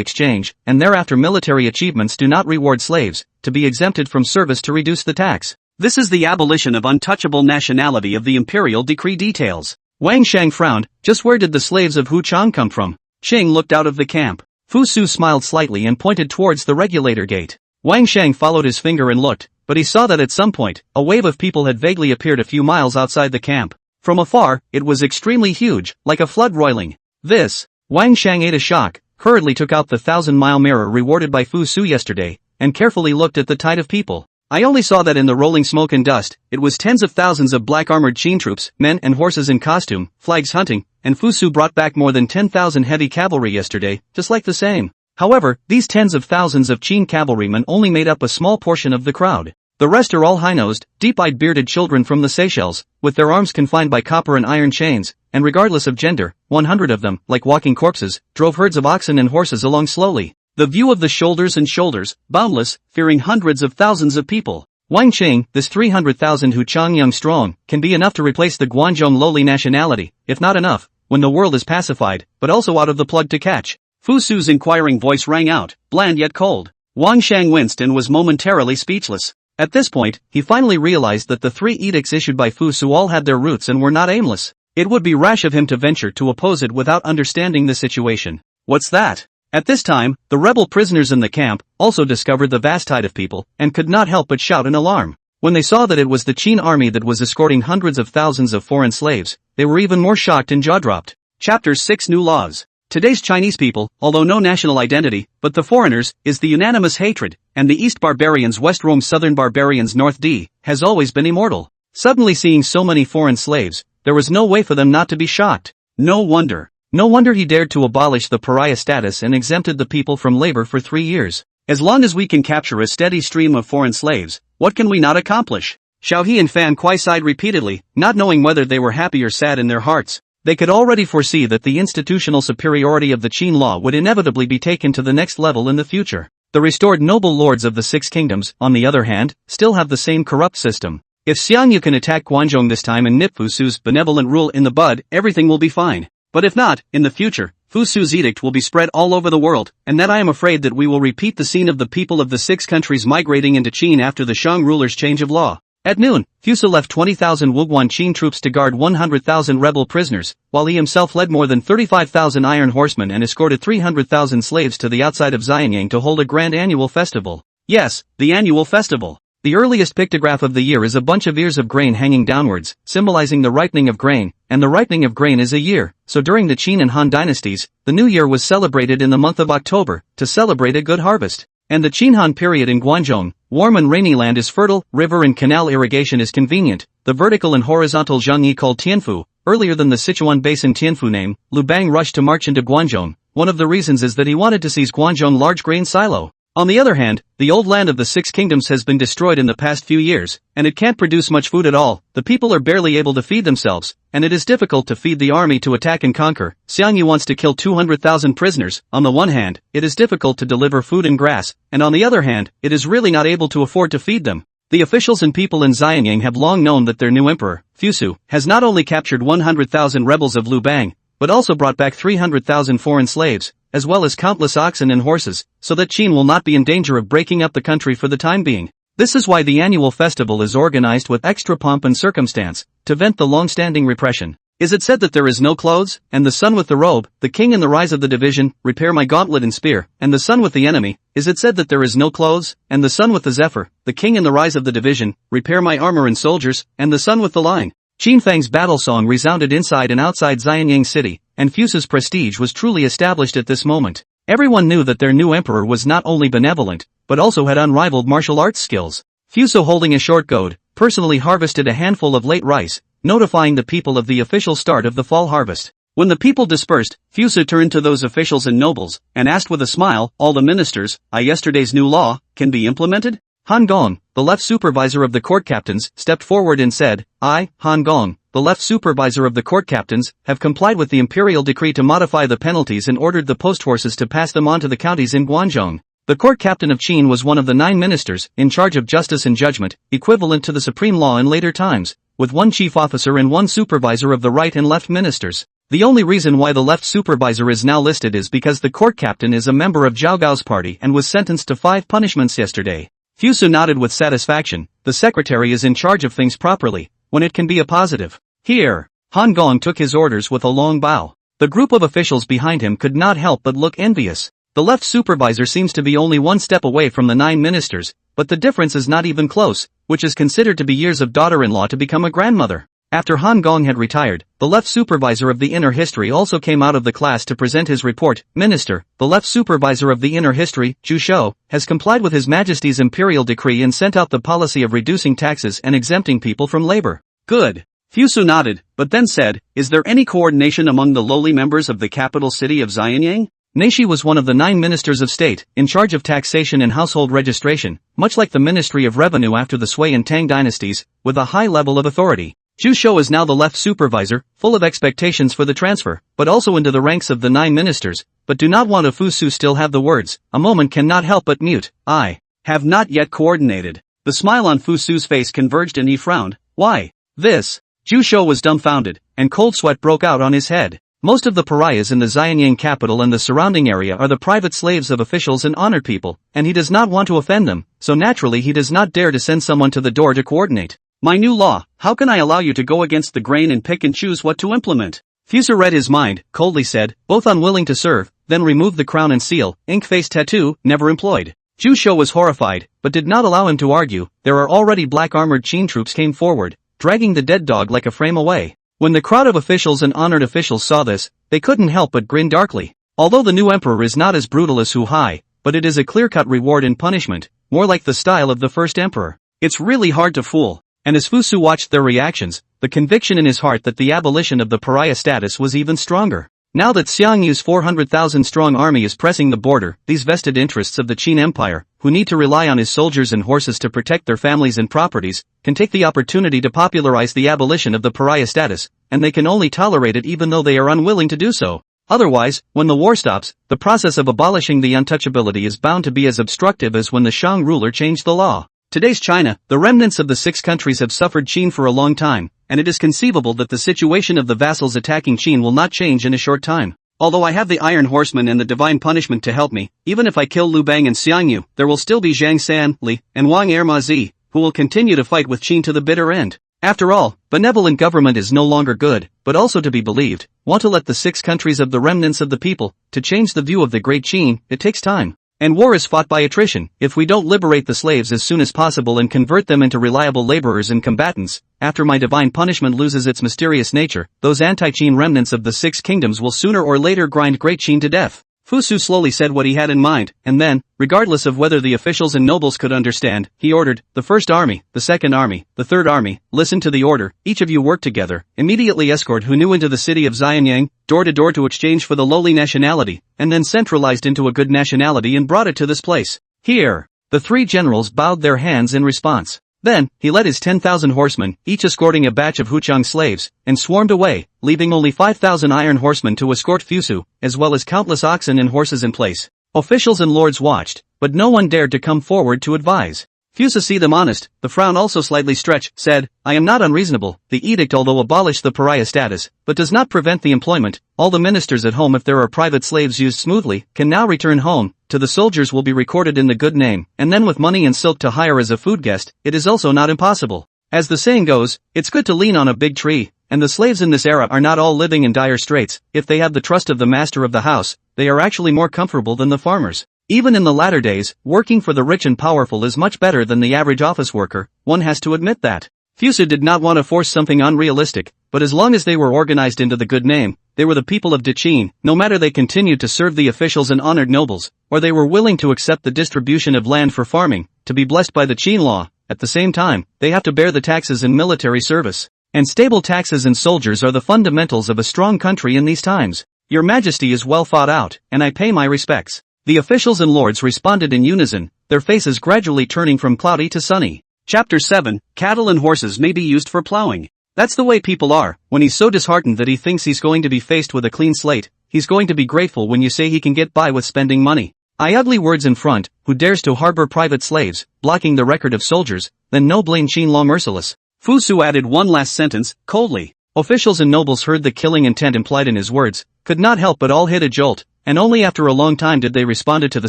exchange, and thereafter military achievements do not reward slaves, to be exempted from service to reduce the tax. This is the abolition of untouchable nationality of the imperial decree details. Wang Shang frowned, just where did the slaves of Huqiang come from? Qing looked out of the camp. Fu Su smiled slightly and pointed towards the regulator gate. Wang Shang followed his finger and looked, but he saw that at some point, a wave of people had vaguely appeared a few miles outside the camp. From afar, it was extremely huge, like a flood roiling. This, Wang Shang ate a shock, hurriedly took out the 1,000-mile mirror rewarded by Fu Su yesterday, and carefully looked at the tide of people. I only saw that in the rolling smoke and dust, it was tens of thousands of black-armored Qin troops, men and horses in costume, flags hunting, and Fu Su brought back more than 10,000 heavy cavalry yesterday, just like the same. However, these tens of thousands of Qin cavalrymen only made up a small portion of the crowd. The rest are all high-nosed, deep-eyed bearded children from the Seychelles, with their arms confined by copper and iron chains, and regardless of gender, 100 of them, like walking corpses, drove herds of oxen and horses along slowly. The view of the shoulders and shoulders, boundless, fearing hundreds of thousands of people. Wang Qing, this 300,000 Huqiang young strong, can be enough to replace the Guanzhong lowly nationality, if not enough, when the world is pacified, but also out of the plug to catch. Fu Su's inquiring voice rang out, bland yet cold. Wang Shang winced and was momentarily speechless. At this point, he finally realized that the 3 edicts issued by Fu Su all had their roots and were not aimless. It would be rash of him to venture to oppose it without understanding the situation. What's that? At this time, the rebel prisoners in the camp also discovered the vast tide of people, and could not help but shout in alarm. When they saw that it was the Qin army that was escorting hundreds of thousands of foreign slaves, they were even more shocked and jaw-dropped. Chapter 6 New Laws. Today's Chinese people, although no national identity, but the foreigners, is the unanimous hatred, and the East barbarians West roam Southern barbarians North has always been immortal. Suddenly seeing so many foreign slaves, there was no way for them not to be shocked. No wonder he dared to abolish the pariah status and exempted the people from labor for 3 years. As long as we can capture a steady stream of foreign slaves, what can we not accomplish? Xiao He and Fan Kuai sighed repeatedly, not knowing whether they were happy or sad in their hearts. They could already foresee that the institutional superiority of the Qin law would inevitably be taken to the next level in the future. The restored noble lords of the 6 kingdoms, on the other hand, still have the same corrupt system. If Xiangyu can attack Guanzhong this time and nip Fu Su's benevolent rule in the bud, everything will be fine. But if not, in the future, Fu Su's edict will be spread all over the world, and that I am afraid that we will repeat the scene of the people of the 6 countries migrating into Qin after the Shang ruler's change of law. At noon, Fu Su left 20,000 Wuguan Qin troops to guard 100,000 rebel prisoners, while he himself led more than 35,000 iron horsemen and escorted 300,000 slaves to the outside of Xianyang to hold a grand annual festival. Yes, the annual festival. The earliest pictograph of the year is a bunch of ears of grain hanging downwards, symbolizing the ripening of grain, and the ripening of grain is a year, so during the Qin and Han dynasties, the new year was celebrated in the month of October, to celebrate a good harvest. And the Qin-Han period in Guangzhou, warm and rainy land is fertile, river and canal irrigation is convenient, the vertical and horizontal zhangyi called Tianfu, earlier than the Sichuan Basin Tianfu name, Liu Bang rushed to march into Guangzhou. One of the reasons is that he wanted to seize Guangzhou large grain silo. On the other hand, the old land of the 6 kingdoms has been destroyed in the past few years, and it can't produce much food at all, the people are barely able to feed themselves, and it is difficult to feed the army to attack and conquer. Xiangyu wants to kill 200,000 prisoners. On the one hand, it is difficult to deliver food and grass, and on the other hand, it is really not able to afford to feed them. The officials and people in Xianyang have long known that their new emperor, Fu Su, has not only captured 100,000 rebels of Liu Bang, but also brought back 300,000 foreign slaves, as well as countless oxen and horses, so that Qin will not be in danger of breaking up the country for the time being. This is why the annual festival is organized with extra pomp and circumstance, to vent the long-standing repression. Is it said that there is no clothes, and the son with the robe, the king in the rise of the division, repair my gauntlet and spear, and the son with the enemy? Is it said that there is no clothes, and the son with the zephyr, the king in the rise of the division, repair my armor and soldiers, and the son with the line? Qin Fang's battle song resounded inside and outside Xianyang city, and Fu Su's prestige was truly established at this moment. Everyone knew that their new emperor was not only benevolent, but also had unrivaled martial arts skills. Fu Su, holding a short goad, personally harvested a handful of late rice, notifying the people of the official start of the fall harvest. When the people dispersed, Fu Su turned to those officials and nobles, and asked with a smile, all the ministers, yesterday's new law, can be implemented? Han Gong, the left supervisor of the court captains, stepped forward and said, I, Han Gong, the left supervisor of the court captains, have complied with the imperial decree to modify the penalties and ordered the post horses to pass them on to the counties in Guangzhou. The court captain of Qin was one of the 9 ministers, in charge of justice and judgment, equivalent to the supreme law in later times, with 1 chief officer and 1 supervisor of the right and left ministers. The only reason why the left supervisor is now listed is because the court captain is a member of Zhao Gao's party and was sentenced to 5 punishments yesterday. Fu Su nodded with satisfaction. The secretary is in charge of things properly, when it can be a positive. Here. Han Gong took his orders with a long bow. The group of officials behind him could not help but look envious. The left supervisor seems to be only 1 step away from the 9 ministers, but the difference is not even close, which is considered to be years of daughter-in-law to become a grandmother. After Han Gong had retired, the left supervisor of the inner history also came out of the class to present his report. Minister, the left supervisor of the inner history, Zhu Shou, has complied with His Majesty's imperial decree and sent out the policy of reducing taxes and exempting people from labor. Good. Fu Su nodded, but then said, is there any coordination among the lowly members of the capital city of Xianyang? Neishi was one of the 9 ministers of state, in charge of taxation and household registration, much like the Ministry of Revenue after the Sui and Tang dynasties, with a high level of authority. Zhu Shou is now the left supervisor, full of expectations for the transfer, but also into the ranks of the 9 ministers, but do not want to. Fu Su still have the words, a moment cannot help but mute, I have not yet coordinated. The smile on Fu Su's face converged and he frowned. Why? This? Zhu Shou was dumbfounded, and cold sweat broke out on his head. Most of the pariahs in the Xianyang capital and the surrounding area are the private slaves of officials and honored people, and he does not want to offend them, so naturally he does not dare to send someone to the door to coordinate. My new law, how can I allow you to go against the grain and pick and choose what to implement? Fu Su read his mind, coldly said, both unwilling to serve, then remove the crown and seal, ink face tattoo, never employed. Zhu Shou was horrified, but did not allow him to argue. There are already black-armored Qin troops came forward, dragging the dead dog like a frame away. When the crowd of officials and honored officials saw this, they couldn't help but grin darkly. Although the new emperor is not as brutal as Hu Hai, but it is a clear-cut reward and punishment, more like the style of the first emperor. It's really hard to fool. And as Fu Su watched their reactions, the conviction in his heart that the abolition of the pariah status was even stronger. Now that Xiangyu's 400,000-strong army is pressing the border, these vested interests of the Qin Empire, who need to rely on his soldiers and horses to protect their families and properties, can take the opportunity to popularize the abolition of the pariah status, and they can only tolerate it even though they are unwilling to do so. Otherwise, when the war stops, the process of abolishing the untouchability is bound to be as obstructive as when the Shang ruler changed the law. Today's China, the remnants of the six countries have suffered Qin for a long time, and it is conceivable that the situation of the vassals attacking Qin will not change in a short time. Although I have the Iron Horseman and the Divine Punishment to help me, even if I kill Liu Bang and Xiang Yu, there will still be Zhang San, Li, and Wang Erma Zi, who will continue to fight with Qin to the bitter end. After all, benevolent government is no longer good, but also to be believed. Want to let the six countries of the remnants of the people, to change the view of the great Qin, it takes time. And war is fought by attrition. If we don't liberate the slaves as soon as possible and convert them into reliable laborers and combatants, after my divine punishment loses its mysterious nature, those anti-Qin remnants of the six kingdoms will sooner or later grind great Qin to death. Fu Su slowly said what he had in mind, and then, regardless of whether the officials and nobles could understand, he ordered, the first army, the second army, the third army, listen to the order, each of you work together, immediately escort Hu Nu into the city of Xianyang, door to door to exchange for the lowly nationality, and then centralized into a good nationality and brought it to this place. Here. The three generals bowed their hands in response. Then, he led his 10,000 horsemen, each escorting a batch of Huqiang slaves, and swarmed away, leaving only 5,000 iron horsemen to escort Fusu, as well as countless oxen and horses in place. Officials and lords watched, but no one dared to come forward to advise. Fusu, see them honest, the frown also slightly stretched, said, I am not unreasonable. The edict although abolished the pariah status, but does not prevent the employment. All the ministers at home, if there are private slaves used smoothly, can now return home. To the soldiers will be recorded in the good name, and then with money and silk to hire as a food guest, it is also not impossible. As the saying goes, it's good to lean on a big tree, and the slaves in this era are not all living in dire straits. If they have the trust of the master of the house, they are actually more comfortable than the farmers. Even in the latter days, working for the rich and powerful is much better than the average office worker, one has to admit that. Fusu did not want to force something unrealistic, but as long as they were organized into the good name, they were the people of Qin, no matter they continued to serve the officials and honored nobles, or they were willing to accept the distribution of land for farming, to be blessed by the Qin law. At the same time, they have to bear the taxes in military service. And stable taxes and soldiers are the fundamentals of a strong country in these times. Your Majesty is well thought out, and I pay my respects. The officials and lords responded in unison, their faces gradually turning from cloudy to sunny. Chapter 7, Cattle and horses may be used for plowing. That's the way people are. When he's so disheartened that he thinks he's going to be faced with a clean slate, he's going to be grateful when you say he can get by with spending money. Ugly words in front, who dares to harbor private slaves, blocking the record of soldiers, then no blame Qin law merciless. Fu Su added one last sentence, coldly. Officials and nobles heard the killing intent implied in his words, could not help but all hit a jolt, and only after a long time did they respond to the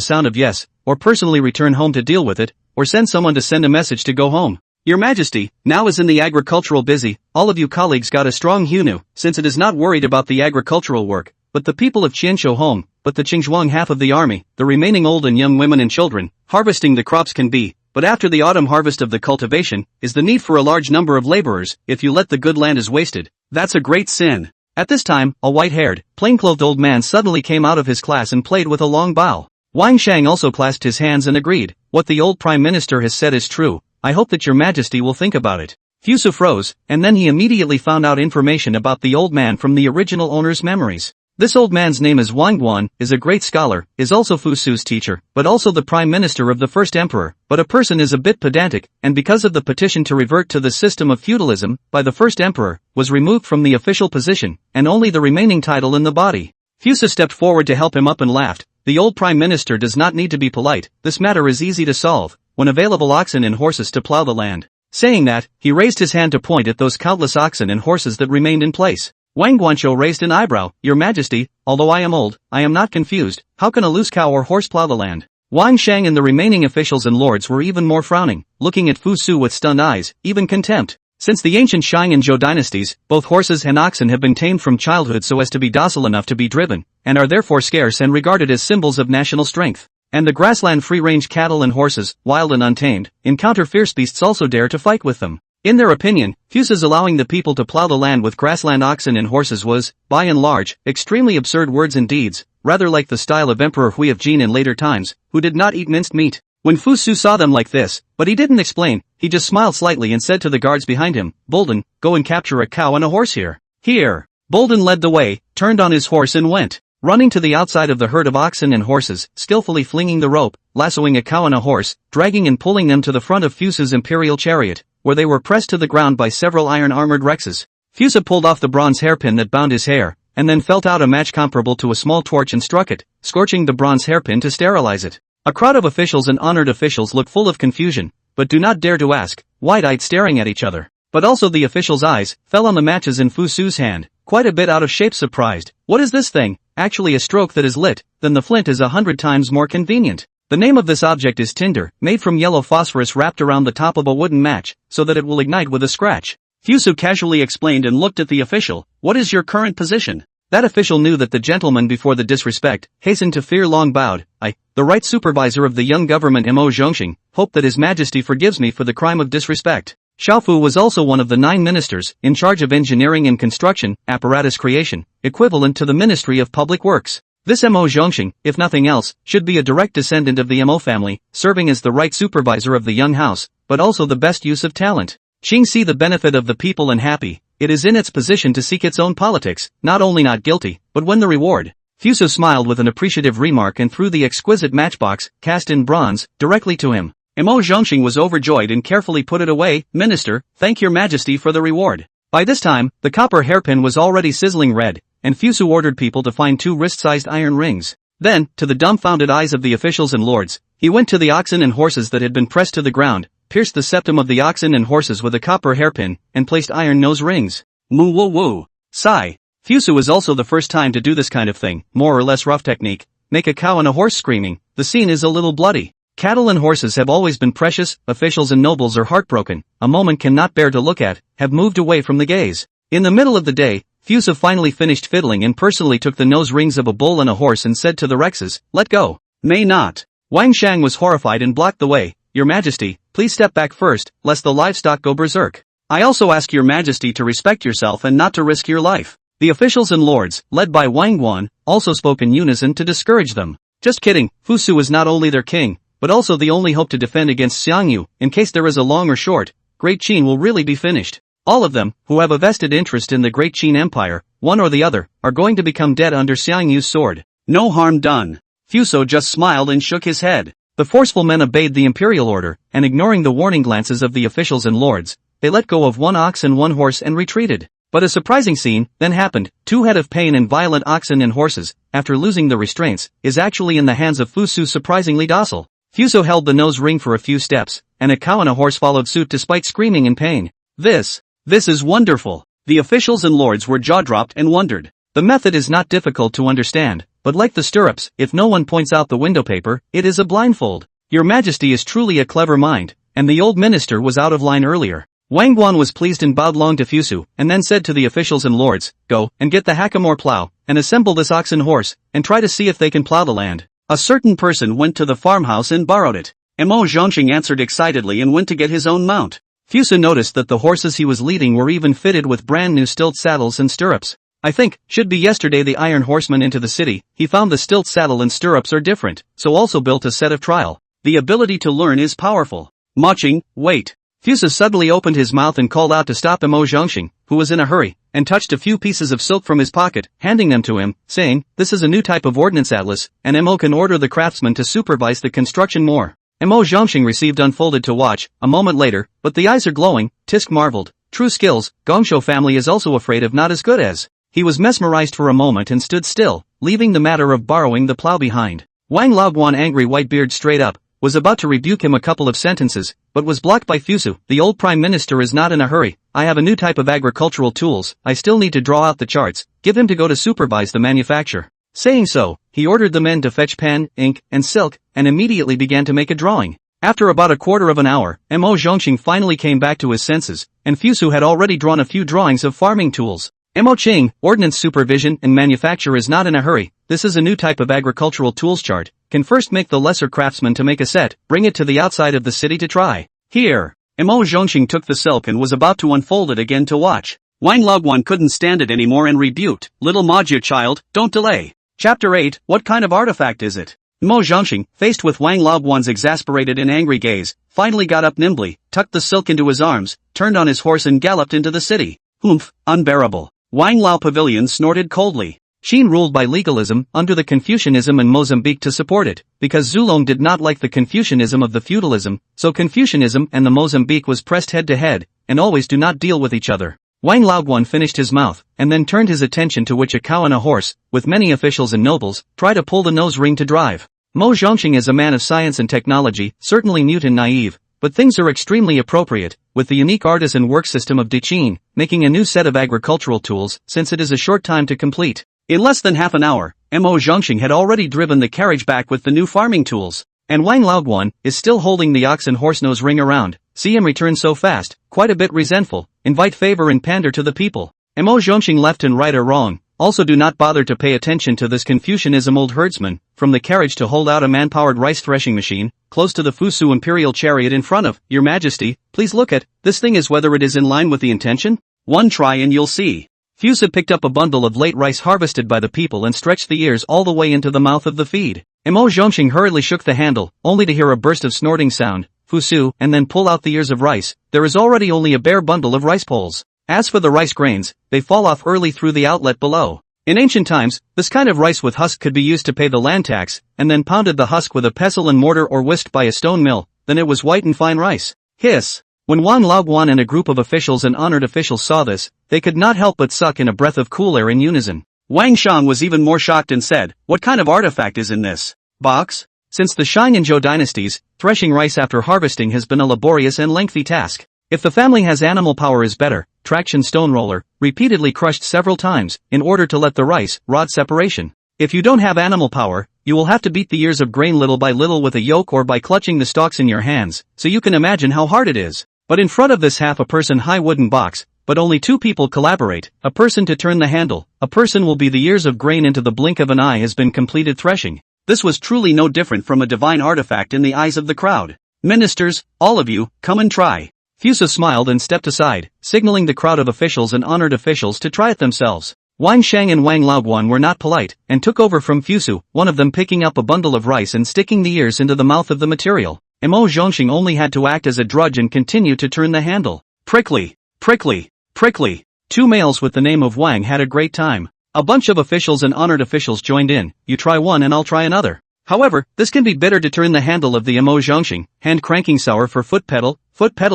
sound of yes, or personally return home to deal with it, or send someone to send a message to go home. Your Majesty, now is in the agricultural busy, all of you colleagues got a strong Hu Nu, since it is not worried about the agricultural work, but the people of Qianzhou home, but the Qingzhuang half of the army, the remaining old and young women and children, harvesting the crops can be, but after the autumn harvest of the cultivation, is the need for a large number of laborers. If you let the good land is wasted, that's a great sin. At this time, a white-haired, plain-clothed old man suddenly came out of his class and played with a long bow. Wang Shang also clasped his hands and agreed, what the old prime minister has said is true, I hope that your Majesty will think about it. Fusu froze, and then he immediately found out information about the old man from the original owner's memories. This old man's name is Wang Guan, is a great scholar, is also Fu Su's teacher, but also the prime minister of the first emperor, but a person is a bit pedantic, and because of the petition to revert to the system of feudalism, by the first emperor, was removed from the official position, and only the remaining title in the body. Fusu stepped forward to help him up and laughed, the old prime minister does not need to be polite, this matter is easy to solve, when available oxen and horses to plow the land. Saying that, he raised his hand to point at those countless oxen and horses that remained in place. Wang Guanqiu raised an eyebrow, Your Majesty, although I am old, I am not confused, how can a loose cow or horse plow the land? Wang Shang and the remaining officials and lords were even more frowning, looking at Fu Su with stunned eyes, even contempt. Since the ancient Shang and Zhou dynasties, both horses and oxen have been tamed from childhood so as to be docile enough to be driven, and are therefore scarce and regarded as symbols of national strength. And the grassland free-range cattle and horses, wild and untamed, encounter fierce beasts also dare to fight with them. In their opinion, Fusu's allowing the people to plow the land with grassland oxen and horses was, by and large, extremely absurd words and deeds, rather like the style of Emperor Hui of Jin in later times, who did not eat minced meat. When Fu Su saw them like this, but he didn't explain, he just smiled slightly and said to the guards behind him, Bolden, go and capture a cow and a horse here. Here. Bolden led the way, turned on his horse and went. Running to the outside of the herd of oxen and horses, skillfully flinging the rope, lassoing a cow and a horse, dragging and pulling them to the front of Fusu's imperial chariot, where they were pressed to the ground by several iron-armored rexes. Fusu pulled off the bronze hairpin that bound his hair, and then felt out a match comparable to a small torch and struck it, scorching the bronze hairpin to sterilize it. A crowd of officials and honored officials looked full of confusion, but do not dare to ask, wide-eyed staring at each other. But also the official's eyes fell on the matches in Fu Su's hand, quite a bit out of shape, surprised. What is this thing? Actually a stroke that is lit, then the flint is 100 times more convenient. The name of this object is tinder, made from yellow phosphorus wrapped around the top of a wooden match, so that it will ignite with a scratch. Fu Su casually explained and looked at the official. What is your current position? That official knew that the gentleman before the disrespect hastened to fear long bowed. I, the right supervisor of the young government Mo Zhongxing, hope that His Majesty forgives me for the crime of disrespect. Xiaofu was also one of the 9 ministers in charge of engineering and construction, apparatus creation, equivalent to the Ministry of Public Works. This Mo Zhongxing, if nothing else, should be a direct descendant of the Mo family, serving as the right supervisor of the young house, but also the best use of talent. Qing see the benefit of the people and happy, it is in its position to seek its own politics, not only not guilty, but win the reward. Fu Su smiled with an appreciative remark and threw the exquisite matchbox, cast in bronze, directly to him. Mo Zhongxing was overjoyed and carefully put it away. Minister, thank your majesty for the reward. By this time, the copper hairpin was already sizzling red, and Fu Su ordered people to find 2 wrist-sized iron rings. Then, to the dumbfounded eyes of the officials and lords, he went to the oxen and horses that had been pressed to the ground, pierced the septum of the oxen and horses with a copper hairpin, and placed iron nose rings. Moo woo woo. Sigh. Fu Su was also the first time to do this kind of thing, more or less rough technique. Make a cow and a horse screaming. The scene is a little bloody. Cattle and horses have always been precious, officials and nobles are heartbroken, a moment cannot bear to look at, have moved away from the gaze. In the middle of the day, Fu Su finally finished fiddling and personally took the nose rings of a bull and a horse and said to the Rexes, let go. May not. Wang Shang was horrified and blocked the way. Your Majesty, please step back first, lest the livestock go berserk. I also ask your Majesty to respect yourself and not to risk your life. The officials and lords, led by Wang Guan, also spoke in unison to discourage them. Just kidding, Fu Su is not only their king, but also the only hope to defend against Xiangyu. In case there is a long or short, Great Qin will really be finished. All of them, who have a vested interest in the Great Qin Empire, one or the other, are going to become dead under Xiangyu's sword. No harm done. Fu Su just smiled and shook his head. The forceful men obeyed the imperial order, and ignoring the warning glances of the officials and lords, they let go of 1 ox and 1 horse and retreated. But a surprising scene then happened. 2 head of pain and violent oxen and horses, after losing the restraints, is actually in the hands of Fu Su surprisingly docile. Fu Su held the nose ring for a few steps, and a cow and a horse followed suit despite screaming in pain. This is wonderful. The officials and lords were jaw-dropped and wondered. The method is not difficult to understand, but like the stirrups, if no one points out the window paper, it is a blindfold. Your Majesty is truly a clever mind, and the old minister was out of line earlier. Wang Guan was pleased and bowed long to Fu Su, and then said to the officials and lords, go, and get the hackamore plow, and assemble this ox and horse, and try to see if they can plow the land. A certain person went to the farmhouse and borrowed it. Mo Zhongxing answered excitedly and went to get his own mount. Fu Su noticed that the horses he was leading were even fitted with brand new stilt saddles and stirrups. I think, should be yesterday the Iron Horseman into the city, he found the stilt saddle and stirrups are different, so also built a set of trial. The ability to learn is powerful. Maching, wait. Fu Su suddenly opened his mouth and called out to stop Mo Zhongxing, who was in a hurry, and touched a few pieces of silk from his pocket, handing them to him, saying, this is a new type of ordnance atlas, and Mo can order the craftsman to supervise the construction more. Mo Zhongxing received unfolded to watch, a moment later, but the eyes are glowing. Tisk marveled. True skills, Gongshou family is also afraid of not as good as. He was mesmerized for a moment and stood still, leaving the matter of borrowing the plow behind. Wang Laoguan, angry white-beard straight up, was about to rebuke him a couple of sentences, but was blocked by Fu Su. The old prime minister is not in a hurry. I have a new type of agricultural tools, I still need to draw out the charts, give him to go to supervise the manufacture. Saying so, he ordered the men to fetch pen, ink, and silk, and immediately began to make a drawing. After about a quarter of an hour, Mo Zhongxing finally came back to his senses, and Fu Su had already drawn a few drawings of farming tools. Mo Qing, ordnance supervision and manufacture is not in a hurry. This is a new type of agricultural tools chart. Can first make the lesser craftsman to make a set, bring it to the outside of the city to try. Here. Mo Zhongxing took the silk and was about to unfold it again to watch. Wang Laoguan couldn't stand it anymore and rebuked, little Majia child, don't delay. Chapter 8, what kind of artifact is it? Mo Zhongxing, faced with Wang Laoguan's exasperated and angry gaze, finally got up nimbly, tucked the silk into his arms, turned on his horse and galloped into the city. Humph, unbearable. Wang Lao Pavilion snorted coldly. Qin ruled by legalism, under the Confucianism and Mozambique to support it, because Zulong did not like the Confucianism of the feudalism, so Confucianism and the Mozambique was pressed head to head, and always do not deal with each other. Wang Laoguan finished his mouth, and then turned his attention to which a cow and a horse, with many officials and nobles, try to pull the nose ring to drive. Mo Zhongxing is a man of science and technology, certainly mute and naive, but things are extremely appropriate, with the unique artisan work system of Qin, making a new set of agricultural tools, since it is a short time to complete. In less than half an hour, Mo Zhongxing had already driven the carriage back with the new farming tools, and Wang Laoguan is still holding the ox and horse nose ring around. See him return so fast, quite a bit resentful, invite favor and pander to the people. Mo Zhongxing left and right are wrong. Also do not bother to pay attention to this Confucianism old herdsman, from the carriage to hold out a man-powered rice threshing machine, close to the Fusu imperial chariot in front of, Your Majesty, please look at, this thing is whether it is in line with the intention? One try and you'll see. Fusa picked up a bundle of late rice harvested by the people and stretched the ears all the way into the mouth of the feed. Mo Zhongxing hurriedly shook the handle, only to hear a burst of snorting sound, Fusu, and then pull out the ears of rice. There is already only a bare bundle of rice poles. As for the rice grains, they fall off early through the outlet below. In ancient times, this kind of rice with husk could be used to pay the land tax, and then pounded the husk with a pestle and mortar or whisked by a stone mill, then it was white and fine rice. Hiss! When Wang Laoguan and a group of officials and honored officials saw this, they could not help but suck in a breath of cool air in unison. Wang Shang was even more shocked and said, "What kind of artifact is in this box?" Since the Qin and Zhou dynasties, threshing rice after harvesting has been a laborious and lengthy task. If the family has animal power is better, traction stone roller, repeatedly crushed several times, in order to let the rice, rod separation. If you don't have animal power, you will have to beat the ears of grain little by little with a yoke or by clutching the stalks in your hands, so you can imagine how hard it is. But in front of this half a person high wooden box, but only two people collaborate, a person to turn the handle, a person will be the ears of grain into the blink of an eye has been completed threshing. This was truly no different from a divine artifact in the eyes of the crowd. Ministers, all of you, come and try. Fusa smiled and stepped aside, signaling the crowd of officials and honored officials to try it themselves. Wang Shang and Wang Laoguan were not polite, and took over from Fusu, one of them picking up a bundle of rice and sticking the ears into the mouth of the material. Mo Zhongxing only had to act as a drudge and continue to turn the handle. Prickly, prickly, prickly. Two males with the name of Wang had a great time. A bunch of officials and honored officials joined in, you try one and I'll try another. However, this can be bitter to turn the handle of the Mo Zhongxing, hand cranking sour for foot pedal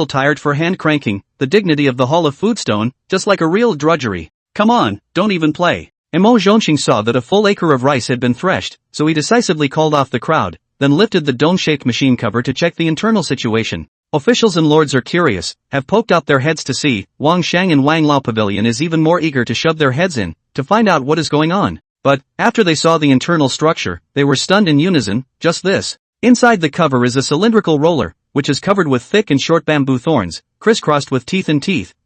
tired for hand cranking, the dignity of the Hall of Foodstone, just like a real drudgery. Come on, don't even play. Mo Zhongxing saw that a full acre of rice had been threshed, so he decisively called off the crowd, then lifted the dome-shaped machine cover to check the internal situation. Officials and lords are curious, have poked out their heads to see. Wang Shang and Wang Lao Pavilion is even more eager to shove their heads in, to find out what is going on. But, after they saw the internal structure, they were stunned in unison, just this. Inside the cover is a cylindrical roller, which is covered with thick and short bamboo thorns, crisscrossed with teeth,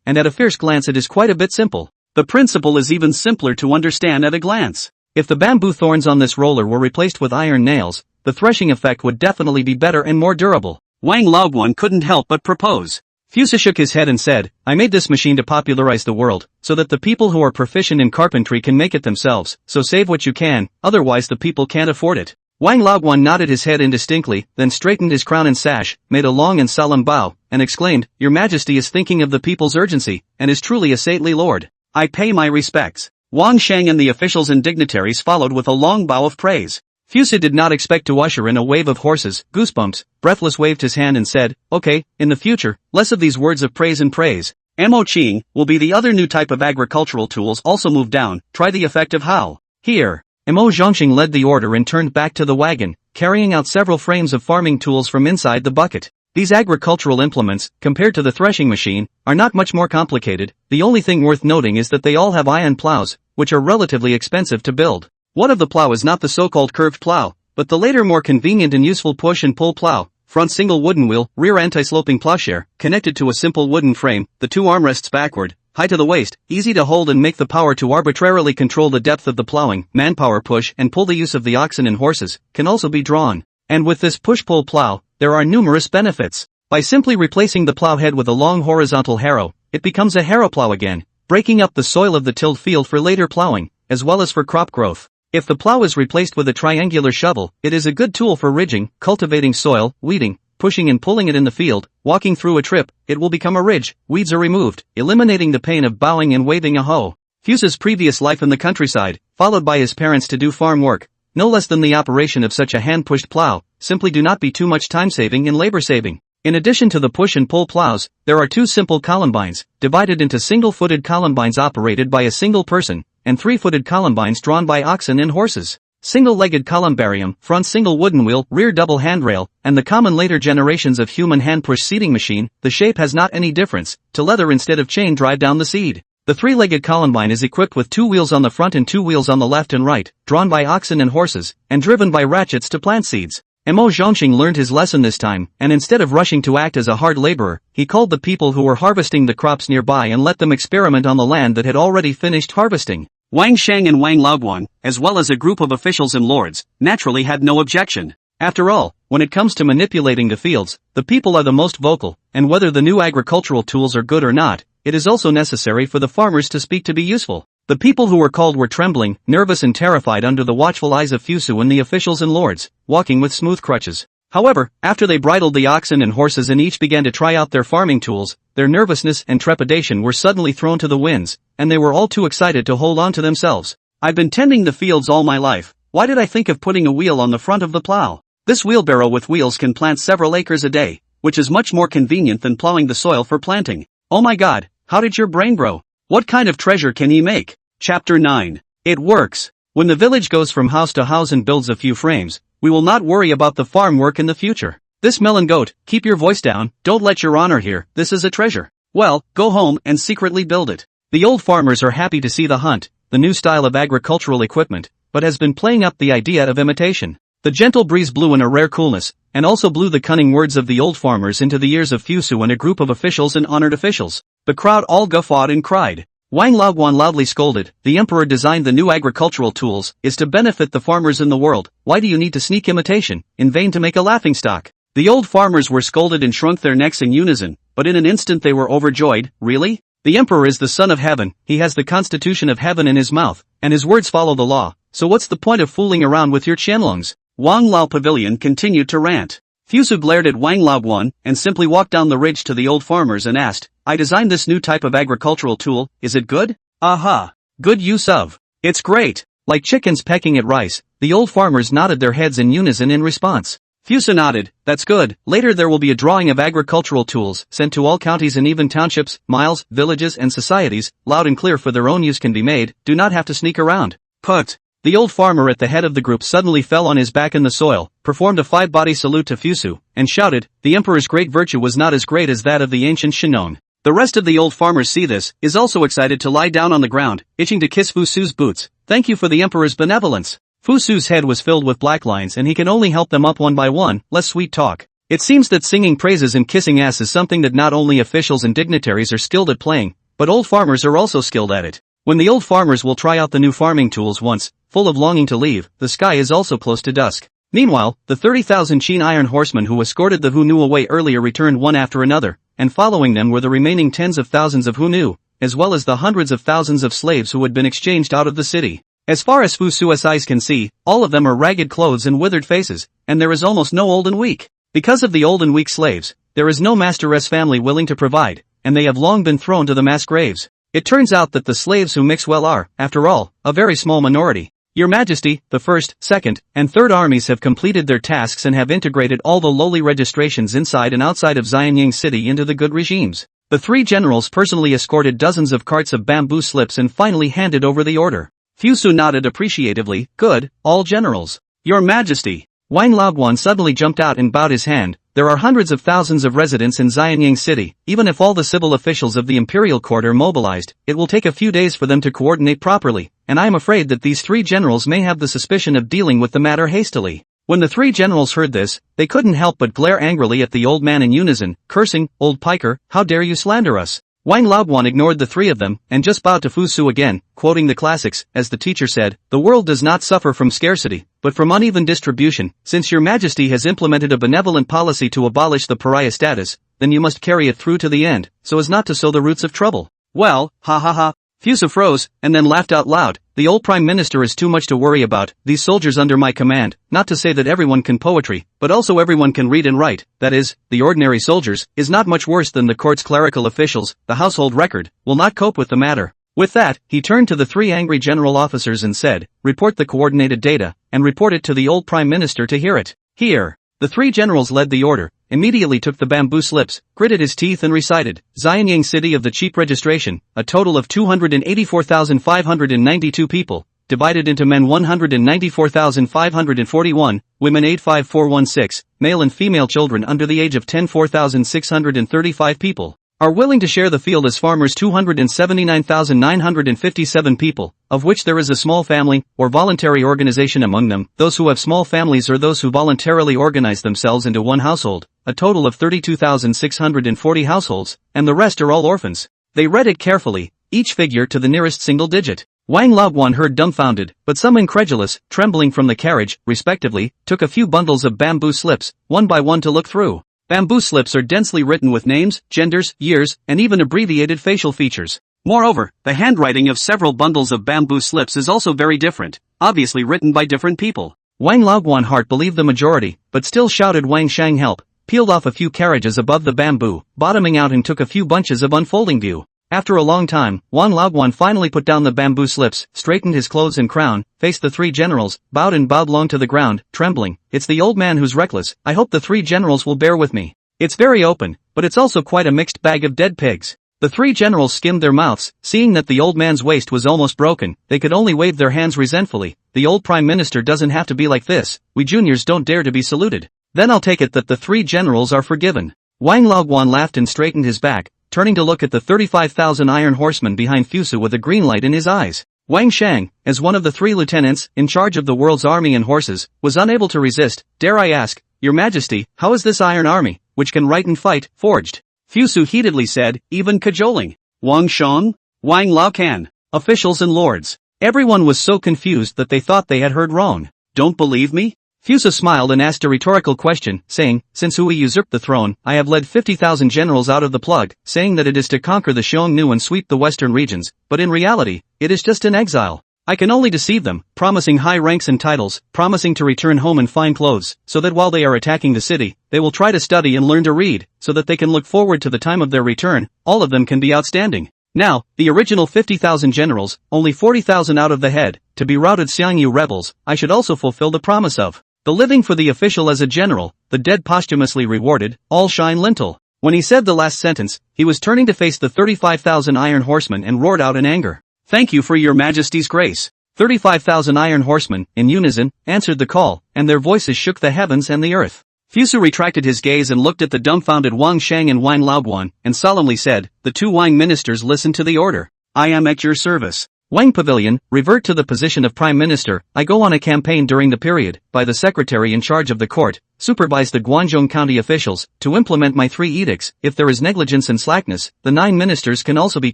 and at a fierce glance it is quite a bit simple. The principle is even simpler to understand at a glance. If the bamboo thorns on this roller were replaced with iron nails, the threshing effect would definitely be better and more durable. Wang Laoguan couldn't help but propose. Fusa shook his head and said, I made this machine to popularize the world, so that the people who are proficient in carpentry can make it themselves, so save what you can, otherwise the people can't afford it. Wang Laoguan nodded his head indistinctly, then straightened his crown and sash, made a long and solemn bow, and exclaimed, Your Majesty is thinking of the people's urgency, and is truly a saintly lord. I pay my respects. Wang Shang and the officials and dignitaries followed with a long bow of praise. Fusa did not expect to usher in a wave of horses, goosebumps, breathless waved his hand and said, Okay, in the future, less of these words of praise and praise. Mo Qing will be the other new type of agricultural tools also moved down, try the effect of how. Here. Mo Zhongxing led the order and turned back to the wagon, carrying out several frames of farming tools from inside the bucket. These agricultural implements, compared to the threshing machine, are not much more complicated. The only thing worth noting is that they all have iron plows, which are relatively expensive to build. One of the plow is not the so-called curved plow, but the later more convenient and useful push and pull plow, front single wooden wheel, rear anti-sloping plowshare, connected to a simple wooden frame, the two armrests backward, high to the waist, easy to hold and make the power to arbitrarily control the depth of the plowing, manpower push and pull the use of the oxen and horses, can also be drawn. And with this push-pull plow, there are numerous benefits. By simply replacing the plow head with a long horizontal harrow, it becomes a harrow plow again, breaking up the soil of the tilled field for later plowing, as well as for crop growth. If the plow is replaced with a triangular shovel, it is a good tool for ridging, cultivating soil, weeding, pushing and pulling it in the field, walking through a trip, it will become a ridge, weeds are removed, eliminating the pain of bowing and waving a hoe. Fusa's previous life in the countryside, followed by his parents to do farm work, no less than the operation of such a hand-pushed plow, simply do not be too much time-saving and labor-saving. In addition to the push and pull plows, there are two simple columbines, divided into single-footed columbines operated by a single person, and three-footed columbines drawn by oxen and horses. single-legged columbarium, front single wooden wheel, rear double handrail, and the common later generations of human hand-push seeding machine, the shape has not any difference, to leather instead of chain drive down the seed. The three-legged columbine is equipped with 2 wheels on the front and 2 wheels on the left and right, drawn by oxen and horses, and driven by ratchets to plant seeds. Mo Zhongxing learned his lesson this time, and instead of rushing to act as a hard laborer, he called the people who were harvesting the crops nearby and let them experiment on the land that had already finished harvesting. Wang Shang and Wang Laoguan, as well as a group of officials and lords, naturally had no objection. After all, when it comes to manipulating the fields, the people are the most vocal, and whether the new agricultural tools are good or not, it is also necessary for the farmers to speak to be useful. The people who were called were trembling, nervous and terrified under the watchful eyes of Fusu and the officials and lords, walking with smooth crutches. However, after they bridled the oxen and horses and each began to try out their farming tools, their nervousness and trepidation were suddenly thrown to the winds, and they were all too excited to hold on to themselves. I've been tending the fields all my life. Why did I think of putting a wheel on the front of the plow? This wheelbarrow with wheels can plant several acres a day, which is much more convenient than plowing the soil for planting. Oh my god, how did your brain grow? What kind of treasure can he make? Chapter 9. It works. When the village goes from house to house and builds a few frames, we will not worry about the farm work in the future. This melon goat, keep your voice down, don't let your honor hear, this is a treasure. Well, go home and secretly build it. The old farmers are happy to see the hunt, the new style of agricultural equipment, but has been playing up the idea of imitation. The gentle breeze blew in a rare coolness, and also blew the cunning words of the old farmers into the ears of Fusu and a group of officials and honored officials. The crowd all guffawed and cried. Wang Laoguan loudly scolded, the emperor designed the new agricultural tools, is to benefit the farmers in the world, why do you need to sneak imitation, in vain to make a laughingstock? The old farmers were scolded and shrunk their necks in unison, but in an instant they were overjoyed. Really? The emperor is the son of heaven, he has the constitution of heaven in his mouth, and his words follow the law, so what's the point of fooling around with your qianlongs? Wang Lao Pavilion continued to rant. Fusu glared at Wang Laoguan, and simply walked down the ridge to the old farmers and asked, I designed this new type of agricultural tool, is it good? Aha! Good use of. It's great. Like chickens pecking at rice, the old farmers nodded their heads in unison in response. Fusu nodded, that's good, later there will be a drawing of agricultural tools, sent to all counties and even townships, miles, villages and societies, loud and clear for their own use can be made, do not have to sneak around. Put. The old farmer at the head of the group suddenly fell on his back in the soil, performed a 5-body salute to Fusu, and shouted, the emperor's great virtue was not as great as that of the ancient Shinon. The rest of the old farmers see this, is also excited to lie down on the ground, itching to kiss Fusu's boots. Thank you for the emperor's benevolence. Fusu's head was filled with black lines and he can only help them up one by one, less sweet talk. It seems that singing praises and kissing ass is something that not only officials and dignitaries are skilled at playing, but old farmers are also skilled at it. When the old farmers will try out the new farming tools once, full of longing to leave, the sky is also close to dusk. Meanwhile, the 30,000 Qin iron horsemen who escorted the Hu Nu away earlier returned one after another, and following them were the remaining tens of thousands of Hu Nu, as well as the hundreds of thousands of slaves who had been exchanged out of the city. As far as Fusu's eyes can see, all of them are ragged clothes and withered faces, and there is almost no old and weak. Because of the old and weak slaves, there is no master's family willing to provide, and they have long been thrown to the mass graves. It turns out that the slaves who mix well are, after all, a very small minority. Your Majesty, the first, second, and third armies have completed their tasks and have integrated all the lowly registrations inside and outside of Xianyang City into the good regimes. The 3 generals personally escorted dozens of carts of bamboo slips and finally handed over the order. Fusu nodded appreciatively, good, all generals. Your Majesty. Wang Laoguan suddenly jumped out and bowed his hand. There are hundreds of thousands of residents in Xianyang City, even if all the civil officials of the imperial court are mobilized, it will take a few days for them to coordinate properly, and I am afraid that these 3 generals may have the suspicion of dealing with the matter hastily. When the 3 generals heard this, they couldn't help but glare angrily at the old man in unison, cursing, old piker, how dare you slander us? Wang Laoguan ignored the 3 of them, and just bowed to Fusu again, quoting the classics, as the teacher said, the world does not suffer from scarcity, but from uneven distribution. Since your Majesty has implemented a benevolent policy to abolish the pariah status, then you must carry it through to the end, so as not to sow the roots of trouble. Well, ha ha ha. Fusu froze, and then laughed out loud. The old prime minister is too much to worry about, these soldiers under my command, not to say that everyone can poetry, but also everyone can read and write, that is, the ordinary soldiers, is not much worse than the court's clerical officials, the household record, will not cope with the matter. With that, he turned to the 3 angry general officers and said, report the coordinated data, and report it to the old prime minister to hear it. Here. The 3 generals led the order, immediately took the bamboo slips, gritted his teeth and recited, Xianyang City of the cheap registration, a total of 284,592 people, divided into men 194,541, women 85416, male and female children under the age of 10 4,635 people. Are willing to share the field as farmers 279,957 people, of which there is a small family, or voluntary organization among them, those who have small families or those who voluntarily organize themselves into one household, a total of 32,640 households, and the rest are all orphans. They read it carefully, each figure to the nearest single digit. Wang Laoguan heard dumbfounded, but some incredulous, trembling from the carriage, respectively, took a few bundles of bamboo slips, one by one to look through. Bamboo slips are densely written with names, genders, years, and even abbreviated facial features. Moreover, the handwriting of several bundles of bamboo slips is also very different, obviously written by different people. Wang Laoguan heart believed the majority, but still shouted Wang Shang help, peeled off a few carriages above the bamboo, bottoming out and took a few bunches of unfolding view. After a long time, Wang Laoguan finally put down the bamboo slips, straightened his clothes and crown, faced the three generals, bowed low to the ground, trembling. It's the old man who's reckless. I hope the three generals will bear with me. It's very open, but it's also quite a mixed bag of dead pigs. The three generals skimmed their mouths, seeing that the old man's waist was almost broken. They could only wave their hands resentfully. The old prime minister doesn't have to be like this. We juniors don't dare to be saluted. Then I'll take it that the three generals are forgiven. Wang Laoguan laughed and straightened his back, turning to look at the 35,000 iron horsemen behind Fusu with a green light in his eyes. Wang Shang, as one of the three lieutenants, in charge of the world's army and horses, was unable to resist. Dare I ask, Your Majesty, how is this iron army, which can write and fight, forged? Fusu heatedly said, even cajoling. Wang Shang? Wang Laocan. Officials and lords. Everyone was so confused that they thought they had heard wrong. Don't believe me? Fusu smiled and asked a rhetorical question, saying, since Hui usurped the throne, I have led 50,000 generals out of the plug, saying that it is to conquer the Xiongnu and sweep the western regions, but in reality, it is just an exile. I can only deceive them, promising high ranks and titles, promising to return home in fine clothes, so that while they are attacking the city, they will try to study and learn to read, so that they can look forward to the time of their return. All of them can be outstanding. Now, the original 50,000 generals, only 40,000 out of the head, to be routed Xiongnu rebels. I should also fulfill the promise of the living for the official as a general, the dead posthumously rewarded, all shine lintel. When he said the last sentence, he was turning to face the 35,000 iron horsemen and roared out in anger. Thank you for your majesty's grace. 35,000 iron horsemen, in unison, answered the call, and their voices shook the heavens and the earth. Fusu retracted his gaze and looked at the dumbfounded Wang Shang and Wang Laoguan, and solemnly said, the two Wang ministers listen to the order. I am at your service. Wang Pavilion, revert to the position of Prime Minister. I go on a campaign during the period, by the secretary in charge of the court, supervise the Guangzhou county officials, to implement my 3 edicts. If there is negligence and slackness, the 9 ministers can also be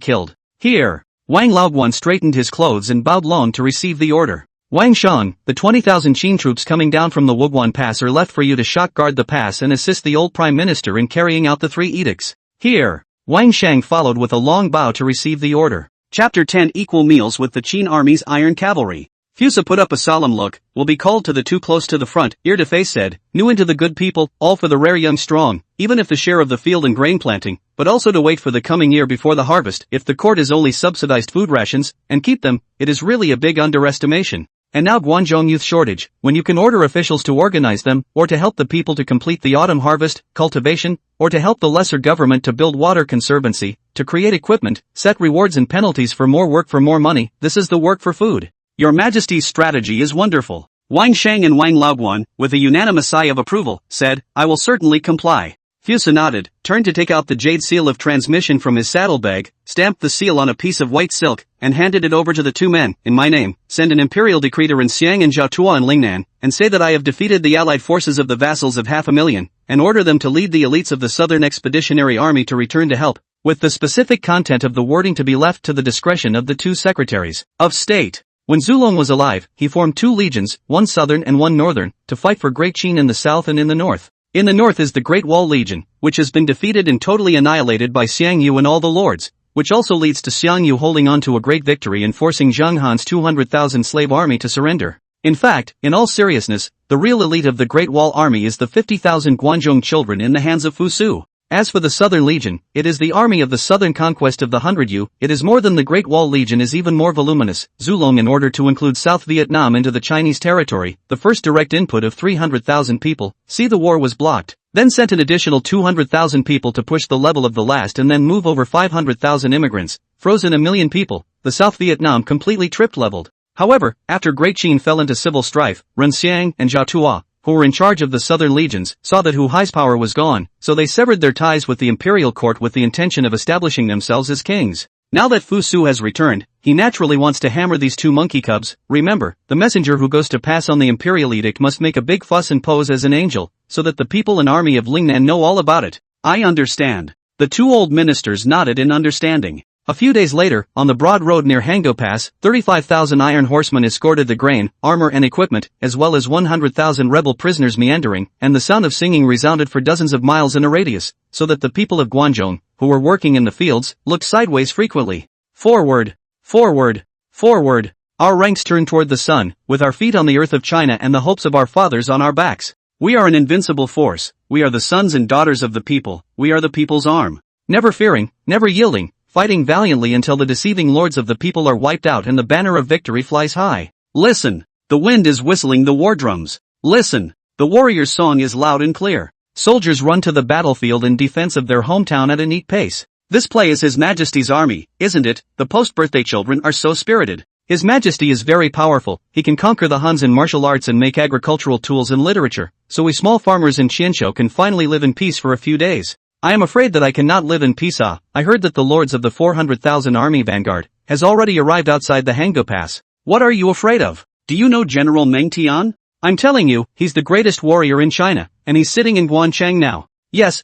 killed. Here. Wang Laoguan straightened his clothes and bowed low to receive the order. Wang Shang, the 20,000 Qin troops coming down from the Wuguan Pass are left for you to shock guard the pass and assist the old Prime Minister in carrying out the 3 edicts. Here. Wang Shang followed with a long bow to receive the order. Chapter 10 Equal meals with the Qin army's iron cavalry. Fusa put up a solemn look, will be called to the two close to the front, ear to face said, new into the good people, all for the rare young strong, even if the share of the field and grain planting, but also to wait for the coming year before the harvest. If the court is only subsidized food rations, and keep them, it is really a big underestimation. And now Guangzhou youth shortage, when you can order officials to organize them, or to help the people to complete the autumn harvest, cultivation, or to help the lesser government to build water conservancy, to create equipment, set rewards and penalties for more work for more money, this is the work for food. Your Majesty's strategy is wonderful. Wang Shang and Wang Laoguan, with a unanimous sigh of approval, said, I will certainly comply. Fusa nodded, turned to take out the jade seal of transmission from his saddlebag, stamped the seal on a piece of white silk, and handed it over to the 2 men. In my name, send an imperial decree to Rinxiang and Zhaotua and Lingnan, and say that I have defeated the allied forces of the vassals of 500,000, and order them to lead the elites of the Southern Expeditionary Army to return to help, with the specific content of the wording to be left to the discretion of the 2 secretaries of state. When Zulong was alive, he formed 2 legions, one southern and one northern, to fight for Great Qin in the south and in the north. In the north is the Great Wall Legion, which has been defeated and totally annihilated by Xiongnu and all the lords, which also leads to Xiongnu holding on to a great victory and forcing Zheng Han's 200,000 slave army to surrender. In fact, in all seriousness, the real elite of the Great Wall Army is the 50,000 Guangzhou children in the hands of Fusu. As for the Southern Legion, it is the army of the southern conquest of the 100,000. It is more than the Great Wall Legion is even more voluminous. Zulong, in order to include South Vietnam into the Chinese territory, the first direct input of 300,000 people, see the war was blocked, then sent an additional 200,000 people to push the level of the last and then move over 500,000 immigrants, frozen 1 million people, the South Vietnam completely tripped leveled. However, after Great Qin fell into civil strife, Ren Xiang and Zhao Tuo, who were in charge of the southern legions, saw that Hu Hai's power was gone, so they severed their ties with the imperial court with the intention of establishing themselves as kings. Now that Fu Su has returned, he naturally wants to hammer these two monkey cubs. Remember, the messenger who goes to pass on the imperial edict must make a big fuss and pose as an angel, so that the people and army of Lingnan know all about it. I understand. The two old ministers nodded in understanding. A few days later, on the broad road near Hango Pass, 35,000 iron horsemen escorted the grain, armor and equipment, as well as 100,000 rebel prisoners meandering, and the sound of singing resounded for dozens of miles in a radius, so that the people of Guangzhou, who were working in the fields, looked sideways frequently. Forward! Forward! Forward! Our ranks turn toward the sun, with our feet on the earth of China and the hopes of our fathers on our backs. We are an invincible force, we are the sons and daughters of the people, we are the people's arm. Never fearing, never yielding, fighting valiantly until the deceiving lords of the people are wiped out and the banner of victory flies high. Listen! The wind is whistling the war drums. Listen! The warrior's song is loud and clear. Soldiers run to the battlefield in defense of their hometown at a neat pace. This play is His Majesty's army, isn't it? The post-birthday children are so spirited. His Majesty is very powerful, he can conquer the Huns in martial arts and make agricultural tools and literature, so we small farmers in Qianzhou can finally live in peace for a few days. I am afraid that I cannot live in peace. I heard that the lords of the 400,000 army vanguard has already arrived outside the Hango Pass. What are you afraid of? Do you know General Meng Tian? I'm telling you, he's the greatest warrior in China, and he's sitting in Guancheng now. Yes,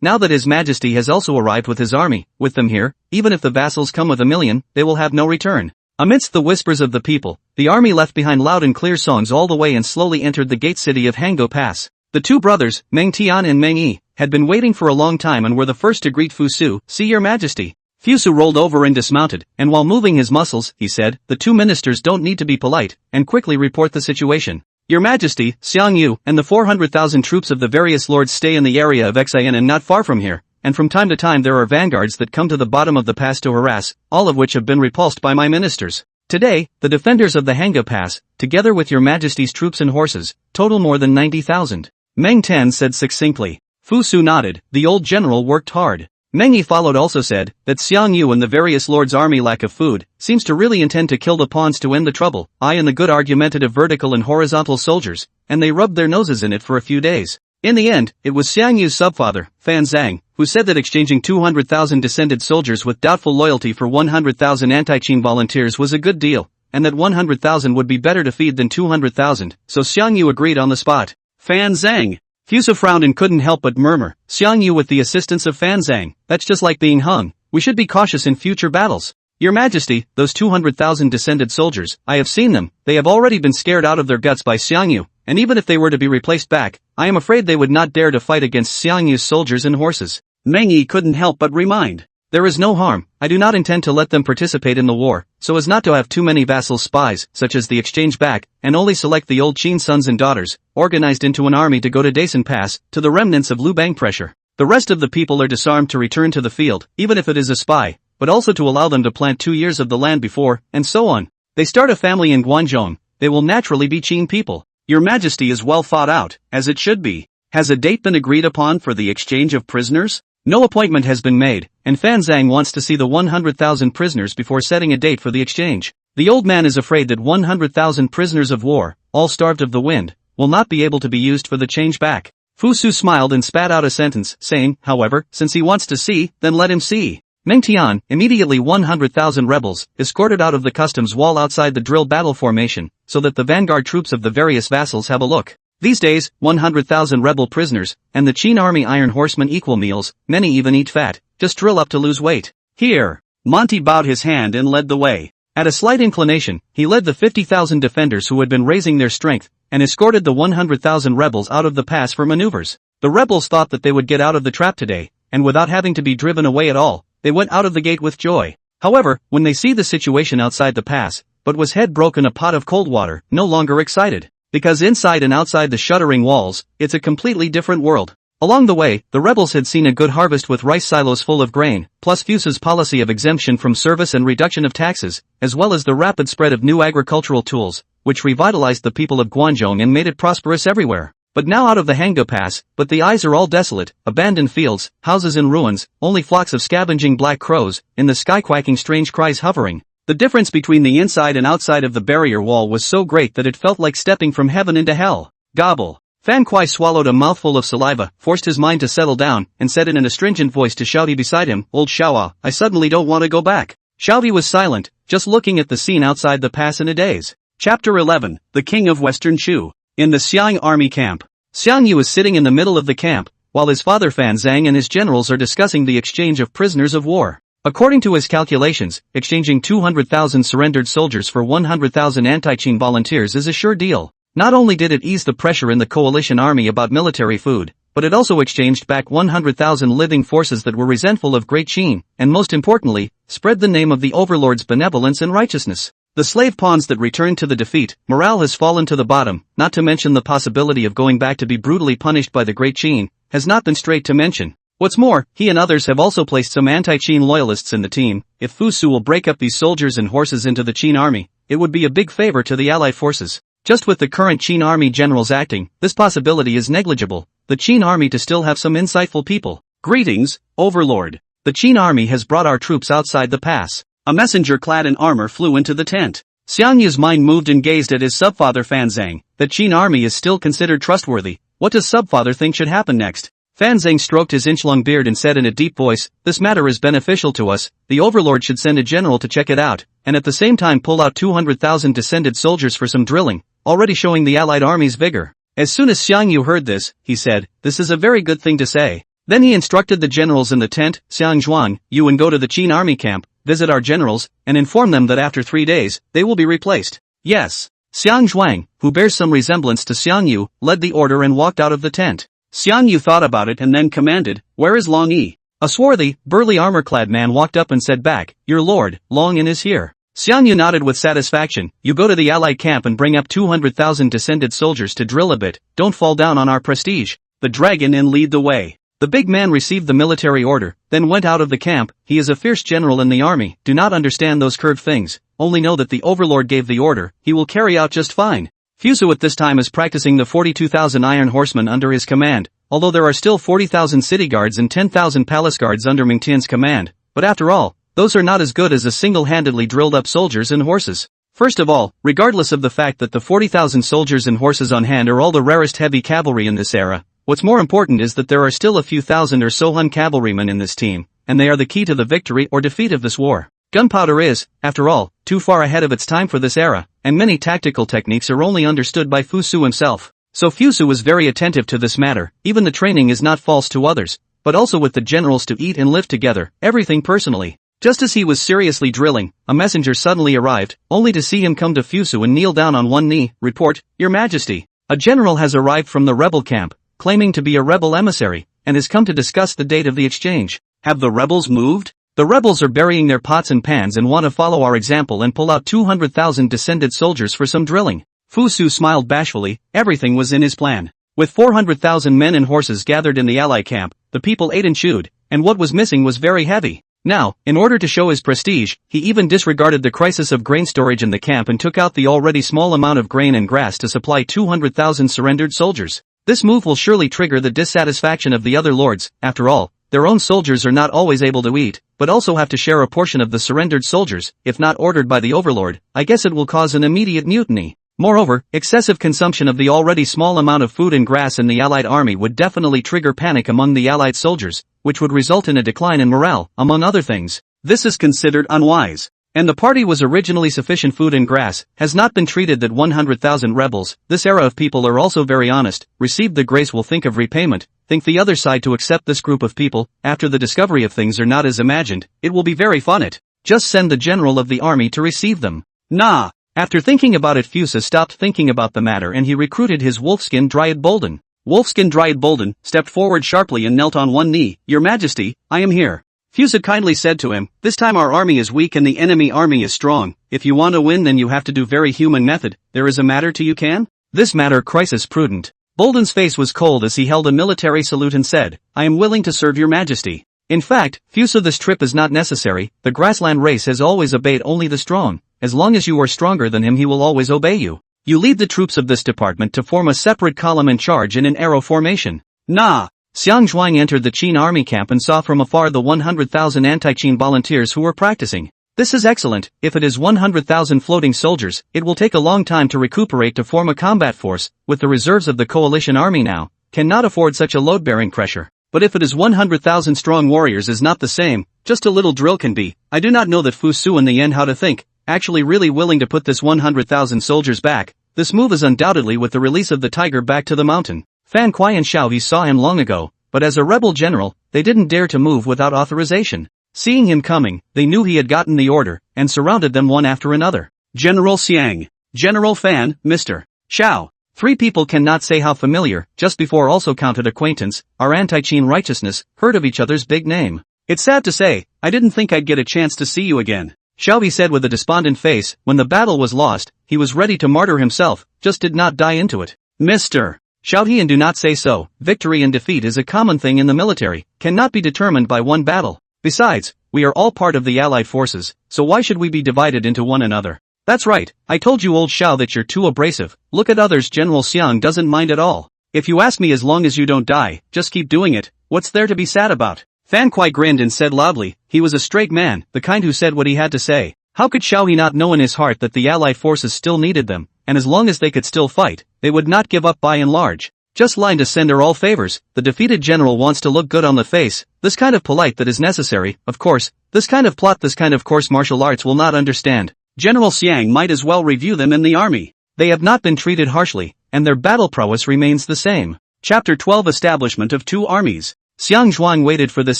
now that His Majesty has also arrived with his army, with them here, even if the vassals come with 1,000,000, they will have no return. Amidst the whispers of the people, the army left behind loud and clear songs all the way and slowly entered the gate city of Hango Pass. The two brothers, Meng Tian and Meng Yi, had been waiting for a long time and were the first to greet Fu Su. See your Majesty. Fu Su rolled over and dismounted, and while moving his muscles, he said, the two ministers don't need to be polite, and quickly report the situation. Your Majesty, Xiang Yu, and the 400,000 troops of the various lords stay in the area of Xian and not far from here, and from time to time there are vanguards that come to the bottom of the pass to harass, all of which have been repulsed by my ministers. Today, the defenders of the Hango Pass, together with your Majesty's troops and horses, total more than 90,000. Meng Tan said succinctly. Fu Su nodded, the old general worked hard. Meng Yi followed also said, that Xiang Yu and the various lords' army lack of food, seems to really intend to kill the pawns to end the trouble, I and the good argumentative vertical and horizontal soldiers, and they rubbed their noses in it for a few days. In the end, it was Xiang Yu's subfather, Fan Zhang, who said that exchanging 200,000 descended soldiers with doubtful loyalty for 100,000 anti-Qin volunteers was a good deal, and that 100,000 would be better to feed than 200,000, so Xiang Yu agreed on the spot. Fan Zhang. Fu Su frowned and couldn't help but murmur, Xiang Yu with the assistance of Fan Zhang, that's just like being hung, we should be cautious in future battles. Your Majesty, those 200,000 descended soldiers, I have seen them, they have already been scared out of their guts by Xiang Yu, and even if they were to be replaced back, I am afraid they would not dare to fight against Xiang Yu's soldiers and horses. Meng Yi couldn't help but remind. There is no harm, I do not intend to let them participate in the war, so as not to have too many vassal spies, such as the exchange back, and only select the old Qin sons and daughters, organized into an army to go to Daisen Pass, to the remnants of Liu Bang pressure. The rest of the people are disarmed to return to the field, even if it is a spy, but also to allow them to plant 2 years of the land before, and so on. They start a family in Guangzhou, they will naturally be Qin people. Your Majesty is well thought out, as it should be. Has a date been agreed upon for the exchange of prisoners? No appointment has been made, and Fan Zhang wants to see the 100,000 prisoners before setting a date for the exchange. The old man is afraid that 100,000 prisoners of war, all starved of the wind, will not be able to be used for the change back. Fu Su smiled and spat out a sentence, saying, however, since he wants to see, then let him see. Meng Tian, immediately 100,000 rebels, escorted out of the customs wall outside the drill battle formation, so that the vanguard troops of the various vassals have a look. These days, 100,000 rebel prisoners, and the Qin army iron horsemen equal meals, many even eat fat, just drill up to lose weight. Here. Monty bowed his hand and led the way. At a slight inclination, he led the 50,000 defenders who had been raising their strength, and escorted the 100,000 rebels out of the pass for maneuvers. The rebels thought that they would get out of the trap today, and without having to be driven away at all, they went out of the gate with joy. However, when they see the situation outside the pass, but was head broke in a pot of cold water, no longer excited. Because inside and outside the shuttering walls, it's a completely different world. Along the way, the rebels had seen a good harvest with rice silos full of grain, plus Fu Su's policy of exemption from service and reduction of taxes, as well as the rapid spread of new agricultural tools, which revitalized the people of Guangzhou and made it prosperous everywhere. But now out of the Hango Pass, but the eyes are all desolate, abandoned fields, houses in ruins, only flocks of scavenging black crows, in the sky quacking strange cries hovering. The difference between the inside and outside of the barrier wall was so great that it felt like stepping from heaven into hell. Gobble. Fan Kuai swallowed a mouthful of saliva, forced his mind to settle down, and said in an astringent voice to Xiaobi beside him, "Old Xiaoa, I suddenly don't want to go back." Xiaobi was silent, just looking at the scene outside the pass in a daze. Chapter 11, The King of Western Chu. In the Xiang army camp. Xiang Yu is sitting in the middle of the camp, while his father Fan Zhang and his generals are discussing the exchange of prisoners of war. According to his calculations, exchanging 200,000 surrendered soldiers for 100,000 anti-Qin volunteers is a sure deal. Not only did it ease the pressure in the coalition army about military food, but it also exchanged back 100,000 living forces that were resentful of Great Qin, and most importantly, spread the name of the overlord's benevolence and righteousness. The slave pawns that returned to the defeat, morale has fallen to the bottom, not to mention the possibility of going back to be brutally punished by the Great Qin, has not been straight to mention. What's more, he and others have also placed some anti-Qin loyalists in the team. If Fu Su will break up these soldiers and horses into the Qin army, it would be a big favor to the allied forces. Just with the current Qin army generals acting, this possibility is negligible. The Qin army to still have some insightful people. Greetings, Overlord. The Qin army has brought our troops outside the pass. A messenger clad in armor flew into the tent. Xiang Yu's mind moved and gazed at his subfather Fan Zhang. The Qin army is still considered trustworthy. What does subfather think should happen next? Fan Zhang stroked his inch-long beard and said in a deep voice, "This matter is beneficial to us. The overlord should send a general to check it out, and at the same time pull out 200,000 descended soldiers for some drilling, already showing the allied army's vigor." As soon as Xiang Yu heard this, he said, "This is a very good thing to say." Then he instructed the generals in the tent, "Xiang Zhuang, you and go to the Qin army camp, visit our generals, and inform them that after 3 days, they will be replaced." Yes. Xiang Zhuang, who bears some resemblance to Xiang Yu, led the order and walked out of the tent. Xiang Yu thought about it and then commanded, "Where is Long Yi?" A swarthy, burly armor-clad man walked up and said back, "Your lord, Long Yin is here." Xiang Yu nodded with satisfaction. "You go to the allied camp and bring up 200,000 descended soldiers to drill a bit, don't fall down on our prestige. The dragon Yin lead the way." The big man received the military order, then went out of the camp. He is a fierce general in the army, do not understand those curved things, only know that the overlord gave the order, he will carry out just fine. Fusu at this time is practicing the 42,000 iron horsemen under his command, although there are still 40,000 city guards and 10,000 palace guards under Mingtian's command, but after all, those are not as good as the single-handedly drilled up soldiers and horses. First of all, regardless of the fact that the 40,000 soldiers and horses on hand are all the rarest heavy cavalry in this era, what's more important is that there are still a few thousand or so Hun cavalrymen in this team, and they are the key to the victory or defeat of this war. Gunpowder is, after all, too far ahead of its time for this era, and many tactical techniques are only understood by Fu Su himself. So Fu Su was very attentive to this matter. Even the training is not false to others, but also with the generals to eat and live together, everything personally. Just as he was seriously drilling, a messenger suddenly arrived, only to see him come to Fu Su and kneel down on one knee. "Report, Your Majesty. A general has arrived from the rebel camp, claiming to be a rebel emissary, and has come to discuss the date of the exchange." "Have the rebels moved?" "The rebels are burying their pots and pans and want to follow our example and pull out 200,000 descended soldiers for some drilling." Fu Su smiled bashfully. Everything was in his plan. With 400,000 men and horses gathered in the ally camp, the people ate and chewed, and what was missing was very heavy. Now, in order to show his prestige, he even disregarded the crisis of grain storage in the camp and took out the already small amount of grain and grass to supply 200,000 surrendered soldiers. This move will surely trigger the dissatisfaction of the other lords. After all, their own soldiers are not always able to eat, but also have to share a portion of the surrendered soldiers. If not ordered by the overlord, I guess it will cause an immediate mutiny. Moreover, excessive consumption of the already small amount of food and grass in the allied army would definitely trigger panic among the allied soldiers, which would result in a decline in morale, among other things. This is considered unwise. And the party was originally sufficient food and grass, has not been treated that 100,000 rebels. This era of people are also very honest, received the grace will think of repayment, think the other side to accept this group of people, after the discovery of things are not as imagined, it will be very fun it. Just send the general of the army to receive them. Nah. After thinking about it, Fusa stopped thinking about the matter and he recruited his Wolfskin Dryad Bolden. Wolfskin Dryad Bolden stepped forward sharply and knelt on one knee. "Your Majesty, I am here." Fusa kindly said to him, "This time our army is weak and the enemy army is strong. If you want to win then you have to do very human method. There is a matter to you can? This matter crisis prudent." Bolden's face was cold as he held a military salute and said, "I am willing to serve your Majesty." In fact, Fusa, this trip is not necessary. The grassland race has always obeyed only the strong. As long as you are stronger than him he will always obey you. You lead the troops of this department to form a separate column and charge in an arrow formation. Nah. Xiang Zhuang entered the Qin army camp and saw from afar the 100,000 anti-Qin volunteers who were practicing. This is excellent. If it is 100,000 floating soldiers, it will take a long time to recuperate to form a combat force, with the reserves of the coalition army now, cannot afford such a load-bearing pressure. But if it is 100,000 strong warriors is not the same, just a little drill can be. I do not know that Fu Su in the end how to think, actually really willing to put this 100,000 soldiers back. This move is undoubtedly with the release of the tiger back to the mountain. Fan Kuai and Xiao He saw him long ago, but as a rebel general, they didn't dare to move without authorization. Seeing him coming, they knew he had gotten the order, and surrounded them one after another. General Xiang. General Fan, Mr. Xiao. Three people cannot say how familiar, just before also counted acquaintance, our anti-Qin righteousness, heard of each other's big name. It's sad to say, I didn't think I'd get a chance to see you again. Xiao He said with a despondent face. When the battle was lost, he was ready to martyr himself, just did not die into it. Mr. Xiao He, and do not say so. Victory and defeat is a common thing in the military, cannot be determined by one battle. Besides, we are all part of the allied forces, so why should we be divided into one another? That's right, I told you old Xiao that you're too abrasive. Look at others. General Xiang doesn't mind at all. If you ask me, as long as you don't die, just keep doing it, what's there to be sad about? Fan Kuai grinned and said loudly, he was a straight man, the kind who said what he had to say. How could Xiao He not know in his heart that the allied forces still needed them, and as long as they could still fight, they would not give up by and large. Just line to send her all favors. The defeated general wants to look good on the face, this kind of polite that is necessary, of course, this kind of plot, this kind of course martial arts will not understand. General Xiang might as well review them in the army. They have not been treated harshly, and their battle prowess remains the same. Chapter 12 Establishment of Two Armies. Xiang Zhuang waited for this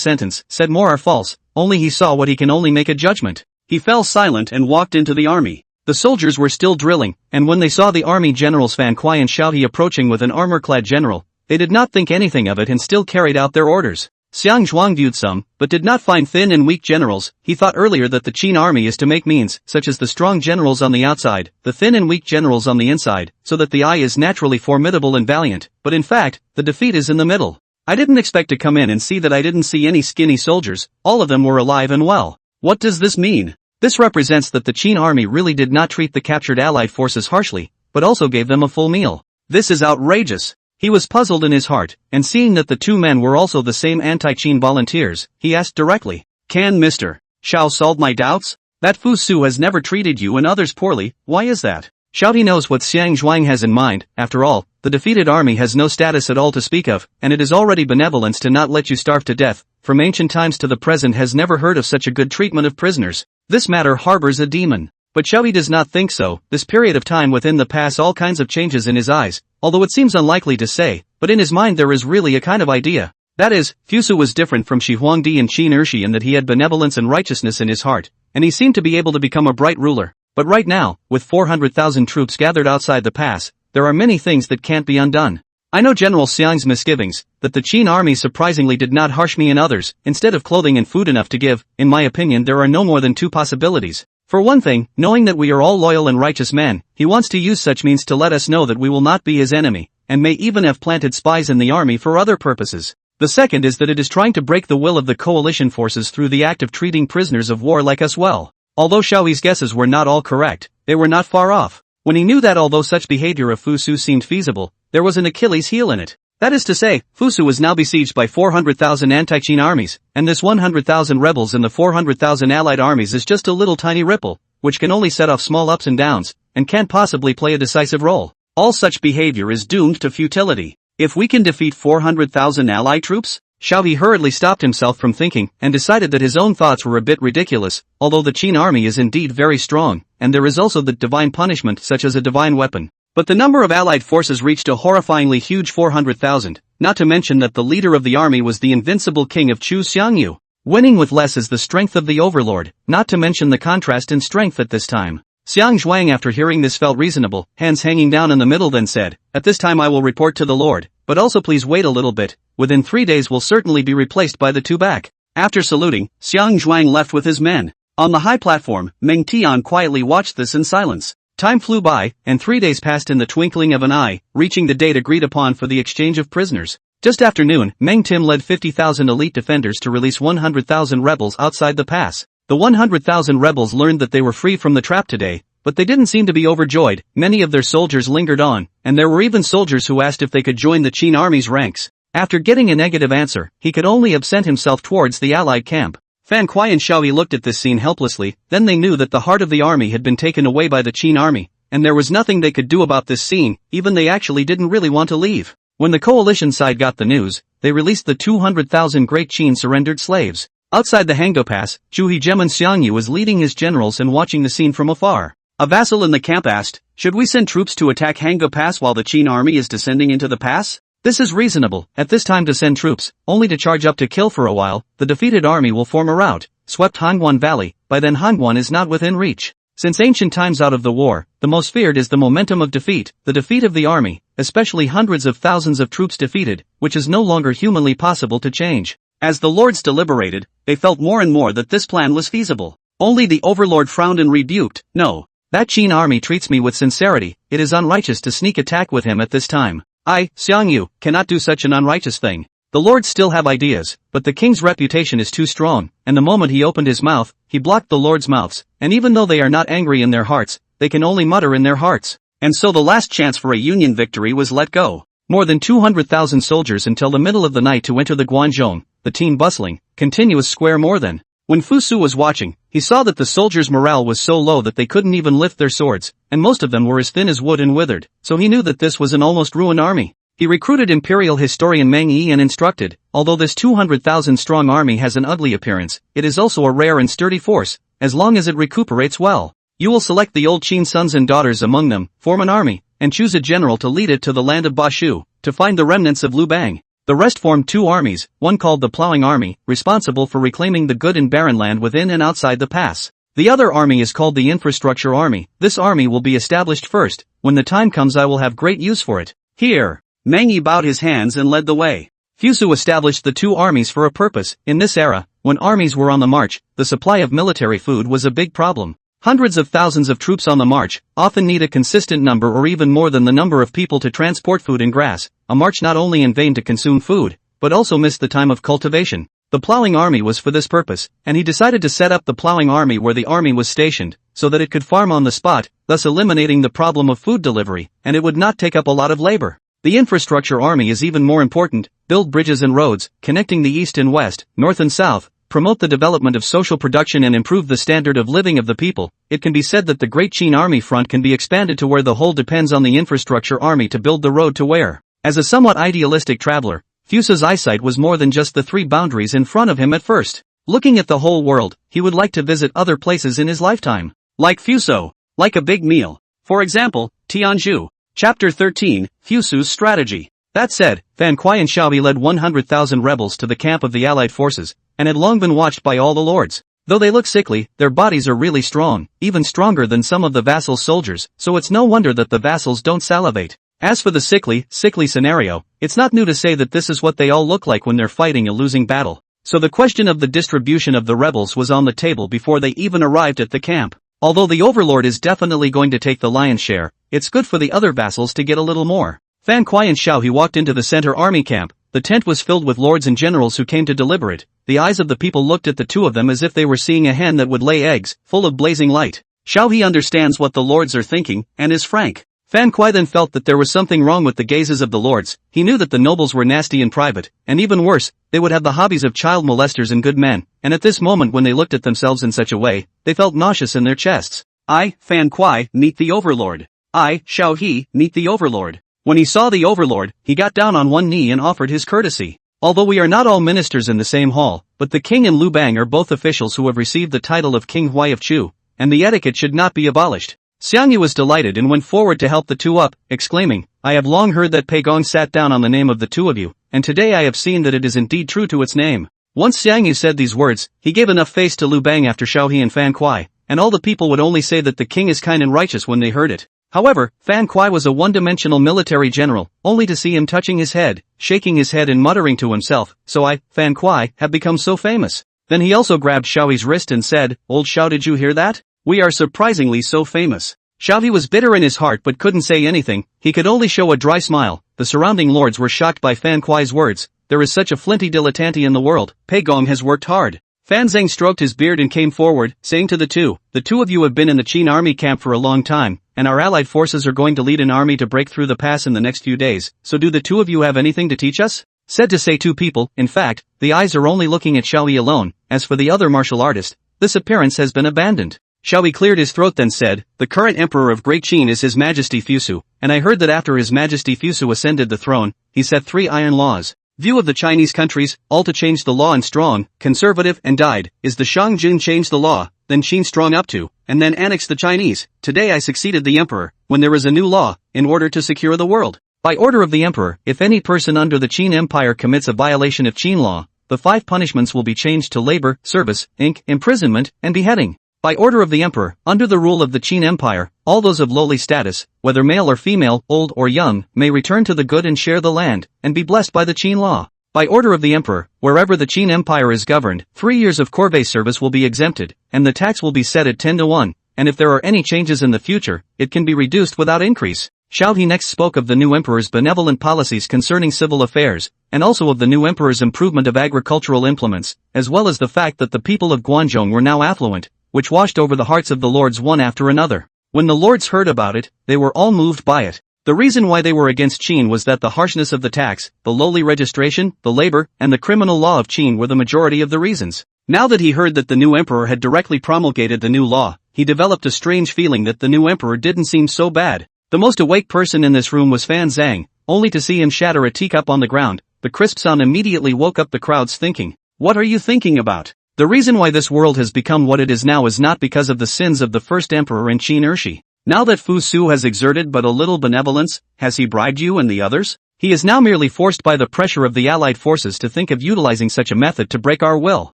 sentence, said more are false, only he saw what he can only make a judgment. He fell silent and walked into the army. The soldiers were still drilling, and when they saw the army generals Fan Kuai and Xiao He approaching with an armor-clad general, they did not think anything of it and still carried out their orders. Xiang Zhuang viewed some, but did not find thin and weak generals. He thought earlier that the Qin army is to make means, such as the strong generals on the outside, the thin and weak generals on the inside, so that the eye is naturally formidable and valiant, but in fact, the defeat is in the middle. I didn't expect to come in and see that I didn't see any skinny soldiers, all of them were alive and well. What does this mean? This represents that the Qin army really did not treat the captured allied forces harshly, but also gave them a full meal. This is outrageous. He was puzzled in his heart, and seeing that the two men were also the same anti-Qin volunteers, he asked directly, can Mr. Xiao solve my doubts? That Fu Su has never treated you and others poorly, why is that? Xiao He knows what Xiang Zhuang has in mind. After all, the defeated army has no status at all to speak of, and it is already benevolence to not let you starve to death. From ancient times to the present has never heard of such a good treatment of prisoners. This matter harbors a demon. But Xiao He does not think so. This period of time within the past all kinds of changes in his eyes, although it seems unlikely to say, but in his mind there is really a kind of idea. That is, Fu Su was different from Shi Huangdi and Qin Ershi in that he had benevolence and righteousness in his heart, and he seemed to be able to become a bright ruler. But right now, with 400,000 troops gathered outside the pass, there are many things that can't be undone. I know General Xiang's misgivings, that the Qin army surprisingly did not harsh me and others, instead of clothing and food enough to give. In my opinion there are no more than two possibilities. For one thing, knowing that we are all loyal and righteous men, he wants to use such means to let us know that we will not be his enemy, and may even have planted spies in the army for other purposes. The second is that it is trying to break the will of the coalition forces through the act of treating prisoners of war like us well. Although Xiao He's guesses were not all correct, they were not far off. When he knew that although such behavior of Fu Su seemed feasible, there was an Achilles heel in it. That is to say, Fu Su was now besieged by 400,000 anti-Qin armies, and this 100,000 rebels in the 400,000 allied armies is just a little tiny ripple, which can only set off small ups and downs, and can't possibly play a decisive role. All such behavior is doomed to futility. If we can defeat 400,000 allied troops? Xiao He hurriedly stopped himself from thinking, and decided that his own thoughts were a bit ridiculous, although the Qin army is indeed very strong, and there is also the divine punishment such as a divine weapon. But the number of allied forces reached a horrifyingly huge 400,000, not to mention that the leader of the army was the invincible king of Chu Xiangyu. Winning with less is the strength of the overlord, not to mention the contrast in strength at this time. Xiang Zhuang after hearing this felt reasonable, hands hanging down in the middle, then said, at this time I will report to the Lord, but also please wait a little bit, within 3 days will certainly be replaced by the two back. After saluting, Xiang Zhuang left with his men. On the high platform, Meng Tian quietly watched this in silence. Time flew by, and 3 days passed in the twinkling of an eye, reaching the date agreed upon for the exchange of prisoners. Just after noon, Meng Tim led 50,000 elite defenders to release 100,000 rebels outside the pass. The 100,000 rebels learned that they were free from the trap today, but they didn't seem to be overjoyed. Many of their soldiers lingered on, and there were even soldiers who asked if they could join the Qin army's ranks. After getting a negative answer, he could only absent himself towards the allied camp. Fan Kuai and Xiaohe looked at this scene helplessly, then they knew that the heart of the army had been taken away by the Qin army, and there was nothing they could do about this scene, even they actually didn't really want to leave. When the coalition side got the news, they released the 200,000 Great Qin surrendered slaves. Outside the Hangdo Pass, Zhu Hegemon Xiangyu was leading his generals and watching the scene from afar. A vassal in the camp asked, "Should we send troops to attack Hangdo Pass while the Qin army is descending into the pass? This is reasonable, at this time to send troops, only to charge up to kill for a while. The defeated army will form a rout, swept Hangguan Valley, by then Hangguan is not within reach. Since ancient times out of the war, the most feared is the momentum of defeat, the defeat of the army, especially hundreds of thousands of troops defeated, which is no longer humanly possible to change." As the lords deliberated, they felt more and more that this plan was feasible. Only the overlord frowned and rebuked, "No. That Qin army treats me with sincerity, it is unrighteous to sneak attack with him at this time. I, Xiangyu, cannot do such an unrighteous thing." The lords still have ideas, but the king's reputation is too strong, and the moment he opened his mouth, he blocked the lords' mouths, and even though they are not angry in their hearts, they can only mutter in their hearts. And so the last chance for a Union victory was let go. More than 200,000 soldiers until the middle of the night to enter the Guanzhong, the team bustling, continuous square more than. When Fu Su was watching, he saw that the soldiers' morale was so low that they couldn't even lift their swords, and most of them were as thin as wood and withered, so he knew that this was an almost ruined army. He recruited imperial historian Meng Yi and instructed, although this 200,000 strong army has an ugly appearance, it is also a rare and sturdy force, as long as it recuperates well. You will select the old Qin sons and daughters among them, form an army, and choose a general to lead it to the land of Bashu, to find the remnants of Liu Bang. The rest formed two armies, one called the Plowing Army, responsible for reclaiming the good and barren land within and outside the pass. The other army is called the Infrastructure Army. This army will be established first. When the time comes I will have great use for it. Here. Meng Yi bowed his hands and led the way. Fu Su established the two armies for a purpose. In this era, when armies were on the march, the supply of military food was a big problem. Hundreds of thousands of troops on the march often need a consistent number or even more than the number of people to transport food and grass. A march not only in vain to consume food, but also missed the time of cultivation. The plowing army was for this purpose, and he decided to set up the plowing army where the army was stationed, so that it could farm on the spot, thus eliminating the problem of food delivery, and it would not take up a lot of labor. The infrastructure army is even more important: build bridges and roads, connecting the east and west, north and south, promote the development of social production and improve the standard of living of the people. It can be said that the Great Qin Army front can be expanded to where the whole depends on the infrastructure army to build the road to where. As a somewhat idealistic traveler, Fu Su's eyesight was more than just the three boundaries in front of him at first. Looking at the whole world, he would like to visit other places in his lifetime. Like Fu Su. Like a big meal. For example, Tianzhu. Chapter 13, Fu Su's Strategy. That said, Fan Kuai and Xiaohe led 100,000 rebels to the camp of the allied forces, and had long been watched by all the lords. Though they look sickly, their bodies are really strong, even stronger than some of the vassal soldiers, so it's no wonder that the vassals don't salivate. As for the sickly scenario, it's not new to say that this is what they all look like when they're fighting a losing battle. So the question of the distribution of the rebels was on the table before they even arrived at the camp. Although the overlord is definitely going to take the lion's share, it's good for the other vassals to get a little more. Fan Kuai and Xiaohe walked into the center army camp. The tent was filled with lords and generals who came to deliberate. The eyes of the people looked at the two of them as if they were seeing a hen that would lay eggs, full of blazing light. Xiaohe understands what the lords are thinking, and is frank. Fan Kuai then felt that there was something wrong with the gazes of the lords. He knew that the nobles were nasty in private, and even worse, they would have the hobbies of child molesters and good men, and at this moment when they looked at themselves in such a way, they felt nauseous in their chests. I, Fan Kuai, meet the overlord. I, Xiaohe, meet the overlord. When he saw the overlord, he got down on one knee and offered his courtesy. Although we are not all ministers in the same hall, but the king and Liu Bang are both officials who have received the title of King Huai of Chu, and the etiquette should not be abolished. Xiangyu was delighted and went forward to help the two up, exclaiming, I have long heard that Pei Gong sat down on the name of the two of you, and today I have seen that it is indeed true to its name. Once Xiangyu said these words, he gave enough face to Liu Bang after Xiaohe and Fan Kuai, and all the people would only say that the king is kind and righteous when they heard it. However, Fan Kuai was a one-dimensional military general, only to see him touching his head, shaking his head and muttering to himself, so I, Fan Kuai, have become so famous. Then he also grabbed Xiaohe's wrist and said, Old Xiao, did you hear that? We are surprisingly so famous. Xiaohe was bitter in his heart but couldn't say anything, he could only show a dry smile. The surrounding lords were shocked by Fan Kuai's words. There is such a flinty dilettante in the world. Pei Gong has worked hard. Fan Zheng stroked his beard and came forward, saying to the two of you have been in the Qin army camp for a long time, and our allied forces are going to lead an army to break through the pass in the next few days, so do the two of you have anything to teach us? Said to say two people, in fact, the eyes are only looking at Xiaoyi alone. As for the other martial artist, this appearance has been abandoned. Xiaoyi cleared his throat then said, the current emperor of Great Qin is His Majesty Fusu, and I heard that after His Majesty Fusu ascended the throne, he set 3 iron laws. View of the Chinese countries, all to change the law and strong, conservative and died, is the Shangjun change the law, then Qin strong up to, and then annex the Chinese. Today I succeeded the emperor, when there is a new law, in order to secure the world. By order of the emperor, if any person under the Qin Empire commits a violation of Qin law, the 5 punishments will be changed to labor, service, imprisonment, and beheading. By order of the emperor, under the rule of the Qin Empire, all those of lowly status, whether male or female, old or young, may return to the good and share the land, and be blessed by the Qin law. By order of the emperor, wherever the Qin Empire is governed, 3 years of corvée service will be exempted, and the tax will be set at 10 to 1, and if there are any changes in the future, it can be reduced without increase. Xiaoyi next spoke of the new emperor's benevolent policies concerning civil affairs, and also of the new emperor's improvement of agricultural implements, as well as the fact that the people of Guanzhong were now affluent, which washed over the hearts of the lords one after another. When the lords heard about it, they were all moved by it. The reason why they were against Qin was that the harshness of the tax, the lowly registration, the labor, and the criminal law of Qin were the majority of the reasons. Now that he heard that the new emperor had directly promulgated the new law, he developed a strange feeling that the new emperor didn't seem so bad. The most awake person in this room was Fan Zhang, only to see him shatter a teacup on the ground. The crisp sound immediately woke up the crowds thinking, what are you thinking about? The reason why this world has become what it is now is not because of the sins of the first emperor in Qin Ershi. Now that Fu Su has exerted but a little benevolence, has he bribed you and the others? He is now merely forced by the pressure of the allied forces to think of utilizing such a method to break our will.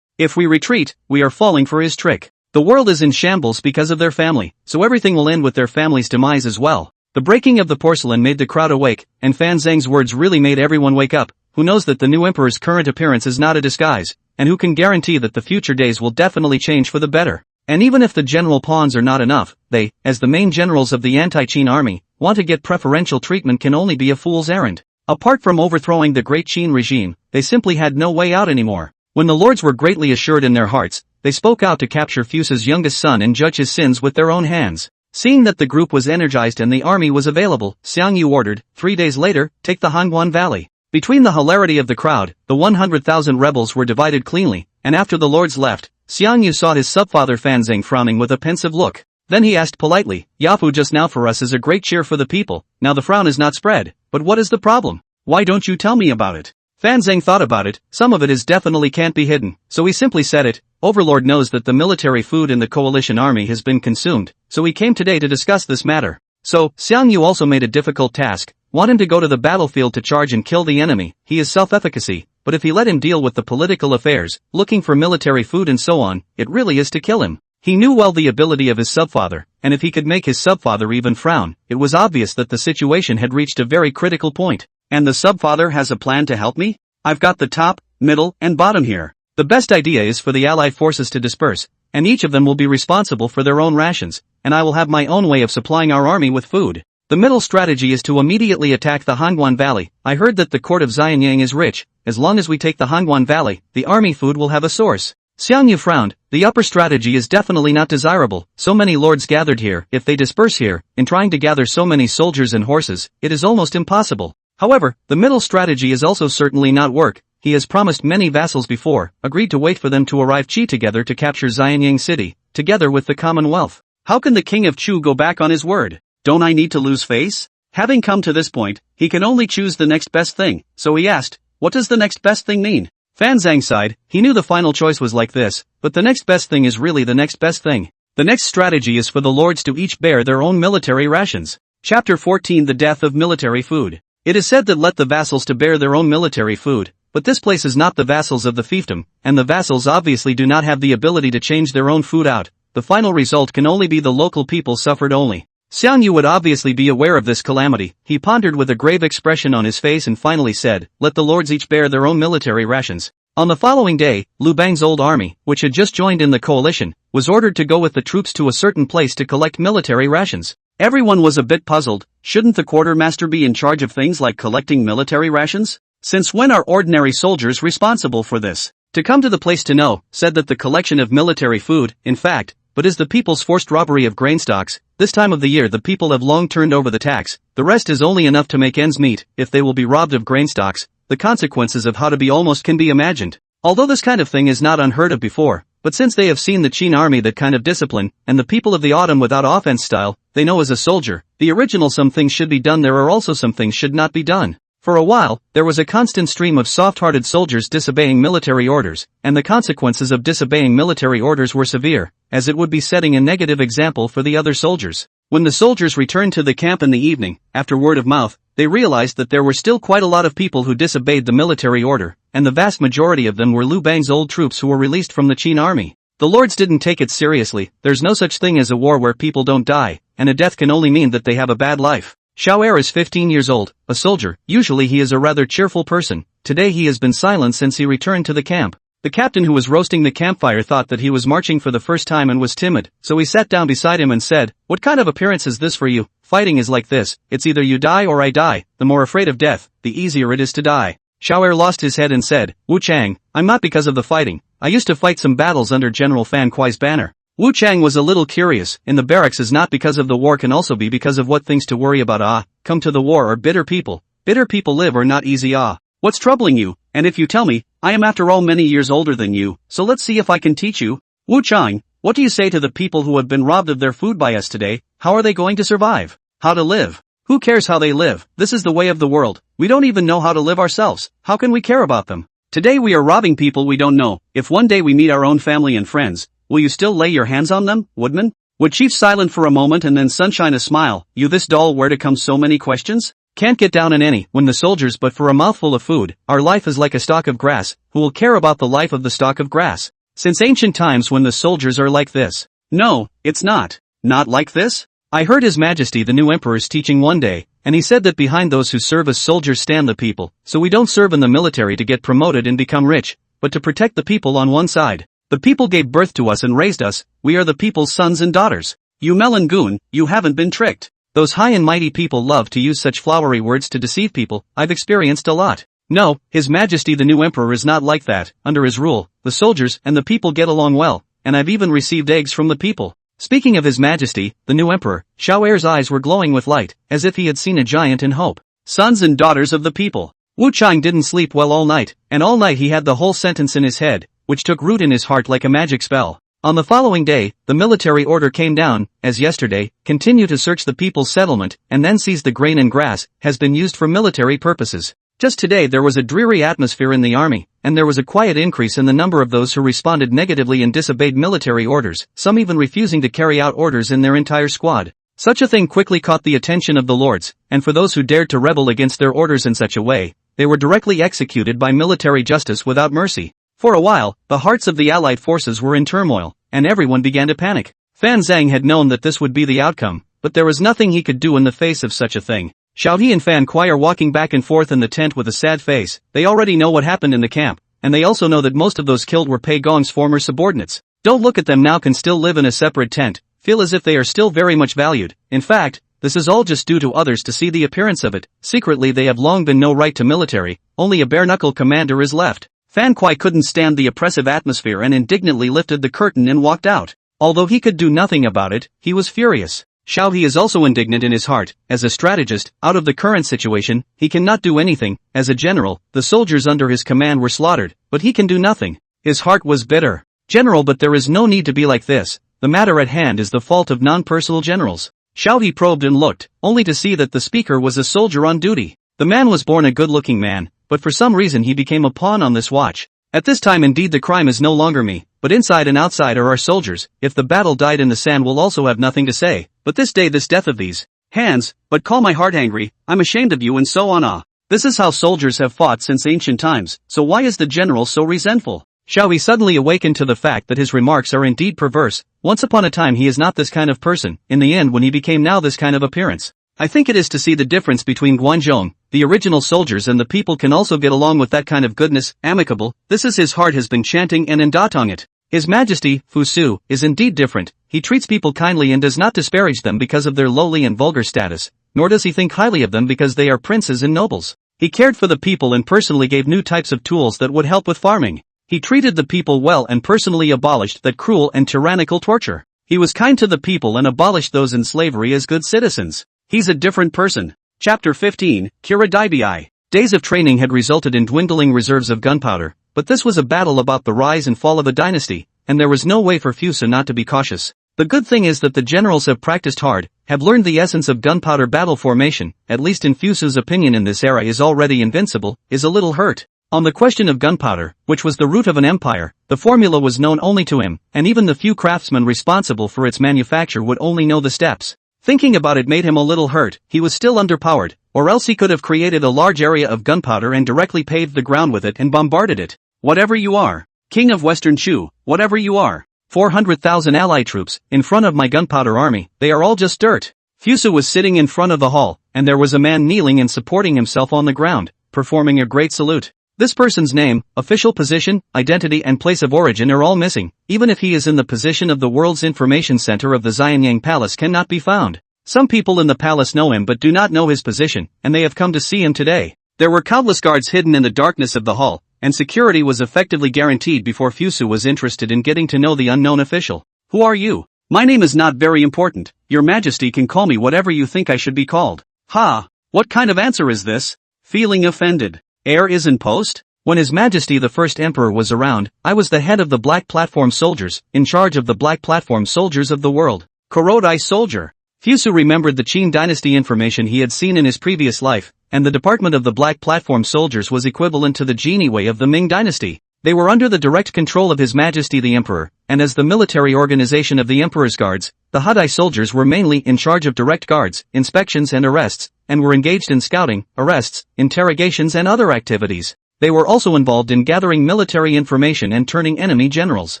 If we retreat, we are falling for his trick. The world is in shambles because of their family, so everything will end with their family's demise as well. The breaking of the porcelain made the crowd awake, and Fan Zhang's words really made everyone wake up. Who knows that the new emperor's current appearance is not a disguise, and who can guarantee that the future days will definitely change for the better? And even if the general pawns are not enough, they, as the main generals of the anti-Qin army, want to get preferential treatment can only be a fool's errand. Apart from overthrowing the great Qin regime, they simply had no way out anymore. When the lords were greatly assured in their hearts, they spoke out to capture Fusa's youngest son and judge his sins with their own hands. Seeing that the group was energized and the army was available, Xiang Yu ordered, 3 days later, take the Hangguan Valley. Between the hilarity of the crowd, the 100,000 rebels were divided cleanly, and after the lords left, Xiang Yu saw his subfather Fan Zhang frowning with a pensive look. Then he asked politely, Yafu just now for us is a great cheer for the people, now the frown is not spread, but what is the problem? Why don't you tell me about it? Fan Zhang thought about it, some of it is definitely can't be hidden, so he simply said it. Overlord knows that the military food in the coalition army has been consumed, so he came today to discuss this matter. So, Xiang Yu also made a difficult task, want him to go to the battlefield to charge and kill the enemy. He is self-efficacy, but if he let him deal with the political affairs, looking for military food and so on, it really is to kill him. He knew well the ability of his subfather, and if he could make his subfather even frown, it was obvious that the situation had reached a very critical point. And the subfather has a plan to help me? I've got the top, middle, and bottom here. The best idea is for the allied forces to disperse, and each of them will be responsible for their own rations, and I will have my own way of supplying our army with food. The middle strategy is to immediately attack the Hangguan Valley. I heard that the court of Xianyang is rich. As long as we take the Hangguan Valley, the army food will have a source. Xiang Yu frowned. The upper strategy is definitely not desirable. So many lords gathered here, if they disperse here, in trying to gather so many soldiers and horses, it is almost impossible. However, the middle strategy is also certainly not work. He has promised many vassals before, agreed to wait for them to arrive Qi together to capture Xianyang city, together with the Commonwealth. How can the king of Chu go back on his word? Don't I need to lose face? Having come to this point, he can only choose the next best thing, so he asked, what does the next best thing mean? Fan Zhang sighed. He knew the final choice was like this, but the next best thing is really the next best thing. The next strategy is for the lords to each bear their own military rations. Chapter 14 The Death of Military Food. It is said that let the vassals to bear their own military food, but this place is not the vassals of the fiefdom, and the vassals obviously do not have the ability to change their own food out. The final result can only be the local people suffered only. Xiang Yu would obviously be aware of this calamity. He pondered with a grave expression on his face and finally said, let the lords each bear their own military rations. On the following day, Lu Bang's old army, which had just joined in the coalition, was ordered to go with the troops to a certain place to collect military rations. Everyone was a bit puzzled. Shouldn't the quartermaster be in charge of things like collecting military rations? Since when are ordinary soldiers responsible for this? To come to the place to know, said that the collection of military food, in fact, but is the people's forced robbery of grain stocks. This time of the year the people have long turned over the tax, the rest is only enough to make ends meet. If they will be robbed of grain stocks, the consequences of how to be almost can be imagined. Although this kind of thing is not unheard of before, but since they have seen the Qin army that kind of discipline, and the people of the autumn without offense style, they know as a soldier, the original some things should be done there are also some things should not be done. For a while, there was a constant stream of soft-hearted soldiers disobeying military orders, and the consequences of disobeying military orders were severe, as it would be setting a negative example for the other soldiers. When the soldiers returned to the camp in the evening, after word of mouth, they realized that there were still quite a lot of people who disobeyed the military order, and the vast majority of them were Liu Bang's old troops who were released from the Qin army. The lords didn't take it seriously. There's no such thing as a war where people don't die, and a death can only mean that they have a bad life. Xiao Er is 15 years old, a soldier. Usually he is a rather cheerful person. Today he has been silent since he returned to the camp. The captain who was roasting the campfire thought that he was marching for the first time and was timid, so he sat down beside him and said, "What kind of appearance is this for you? Fighting is like this, it's either you die or I die. The more afraid of death, the easier it is to die." Xiao Er lost his head and said, "Wu Chang, I'm not because of the fighting. I used to fight some battles under General Fan Kuai's banner." Wu Chang was a little curious. In the barracks is not because of the war can also be because of what things to worry about. Come to the war are bitter people. Bitter people live are not easy. What's troubling you? And if you tell me, I am after all many years older than you, so let's see if I can teach you. Wu Chang, what do you say to the people who have been robbed of their food by us today? How are they going to survive? How to live? Who cares how they live? This is the way of the world. We don't even know how to live ourselves. How can we care about them? Today we are robbing people we don't know. If one day we meet our own family and friends, will you still lay your hands on them, woodman? Would Chief silent for a moment and then sunshine a smile, you this doll where to come so many questions? Can't get down on any, when the soldiers but for a mouthful of food, our life is like a stalk of grass, who will care about the life of the stalk of grass? Since ancient times when the soldiers are like this. No, it's not. Not like this? I heard His Majesty the new Emperor's teaching one day, and he said that behind those who serve as soldiers stand the people, so we don't serve in the military to get promoted and become rich, but to protect the people on one side. The people gave birth to us and raised us, we are the people's sons and daughters. You melon goon, you haven't been tricked. Those high and mighty people love to use such flowery words to deceive people, I've experienced a lot. No, His Majesty the new Emperor is not like that. Under his rule, the soldiers and the people get along well, and I've even received eggs from the people. Speaking of His Majesty, the new Emperor, Xiao Er's eyes were glowing with light, as if he had seen a giant in hope. Sons and daughters of the people. Wu Chang didn't sleep well all night, and all night he had the whole sentence in his head, which took root in his heart like a magic spell. On the following day, the military order came down, as yesterday, continue to search the people's settlement, and then seize the grain and grass, has been used for military purposes. Just today there was a dreary atmosphere in the army, and there was a quiet increase in the number of those who responded negatively and disobeyed military orders, some even refusing to carry out orders in their entire squad. Such a thing quickly caught the attention of the lords, and for those who dared to rebel against their orders in such a way, they were directly executed by military justice without mercy. For a while, the hearts of the Allied forces were in turmoil, and everyone began to panic. Fan Zhang had known that this would be the outcome, but there was nothing he could do in the face of such a thing. Xiao He and Fan Kuai are walking back and forth in the tent with a sad face. They already know what happened in the camp, and they also know that most of those killed were Pei Gong's former subordinates. Don't look at them now can still live in a separate tent, feel as if they are still very much valued. In fact, this is all just due to others to see the appearance of it. Secretly they have long been no right to military, only a bare-knuckle commander is left. Fan Kuai couldn't stand the oppressive atmosphere and indignantly lifted the curtain and walked out. Although he could do nothing about it, he was furious. Xiao He is also indignant in his heart. As a strategist, out of the current situation, he cannot do anything. As a general, the soldiers under his command were slaughtered, but he can do nothing. His heart was bitter. General, but there is no need to be like this. The matter at hand is the fault of non-personal generals. Xiao He probed and looked, only to see that the speaker was a soldier on duty. The man was born a good-looking man, but for some reason he became a pawn on this watch. At this time indeed the crime is no longer me, but inside and outside are our soldiers. If the battle died in the sand we'll also have nothing to say, but this day this death of these hands, but call my heart angry, I'm ashamed of you and so on. This is how soldiers have fought since ancient times, so why is the general so resentful? Xiao He suddenly awakened to the fact that his remarks are indeed perverse. Once upon a time he is not this kind of person, in the end when he became now this kind of appearance. I think it is to see the difference between Guanzhong, the original soldiers and the people can also get along with that kind of goodness, amicable. This is his heart has been chanting and endatong it. His Majesty, Fu Su, is indeed different. He treats people kindly and does not disparage them because of their lowly and vulgar status, nor does he think highly of them because they are princes and nobles. He cared for the people and personally gave new types of tools that would help with farming. He treated the people well and personally abolished that cruel and tyrannical torture. He was kind to the people and abolished those in slavery as good citizens. He's a different person. Chapter 15, Kira Daibi. Days of training had resulted in dwindling reserves of gunpowder, but But this was a battle about the rise and fall of a dynasty, and there was no way for Fusu not to be cautious. The good thing is that the generals have practiced hard, have learned the essence of gunpowder battle formation, at least in Fusu's opinion in this era is already invincible, is a little hurt. On the question of gunpowder, which was the root of an empire, the formula was known only to him, and even the few craftsmen responsible for its manufacture would only know the steps. Thinking about it made him a little hurt. He was still underpowered, or else he could have created a large area of gunpowder and directly paved the ground with it and bombarded it. Whatever you are, king of Western Chu, whatever you are, 400,000 allied troops, in front of my gunpowder army, they are all just dirt. Fusu was sitting in front of the hall, and there was a man kneeling and supporting himself on the ground, performing a great salute. This person's name, official position, identity and place of origin are all missing, even if he is in the position of the world's information center of the Xianyang Palace cannot be found. Some people in the palace know him but do not know his position, and they have come to see him today. There were countless guards hidden in the darkness of the hall, and security was effectively guaranteed before Fusu was interested in getting to know the unknown official. Who are you? My name is not very important, Your Majesty can call me whatever you think I should be called. Ha! What kind of answer is this? Feeling offended. Heir is in post? When His Majesty the First Emperor was around, I was the head of the Black Platform Soldiers, in charge of the Black Platform Soldiers of the world. Kurodai soldier. Fusu remembered the Qin Dynasty information he had seen in his previous life, and the department of the Black Platform Soldiers was equivalent to the Genie of the Ming Dynasty. They were under the direct control of His Majesty the Emperor, and as the military organization of the Emperor's guards, the Hadai soldiers were mainly in charge of direct guards, inspections and arrests, and were engaged in scouting, arrests, interrogations and other activities. They were also involved in gathering military information and turning enemy generals.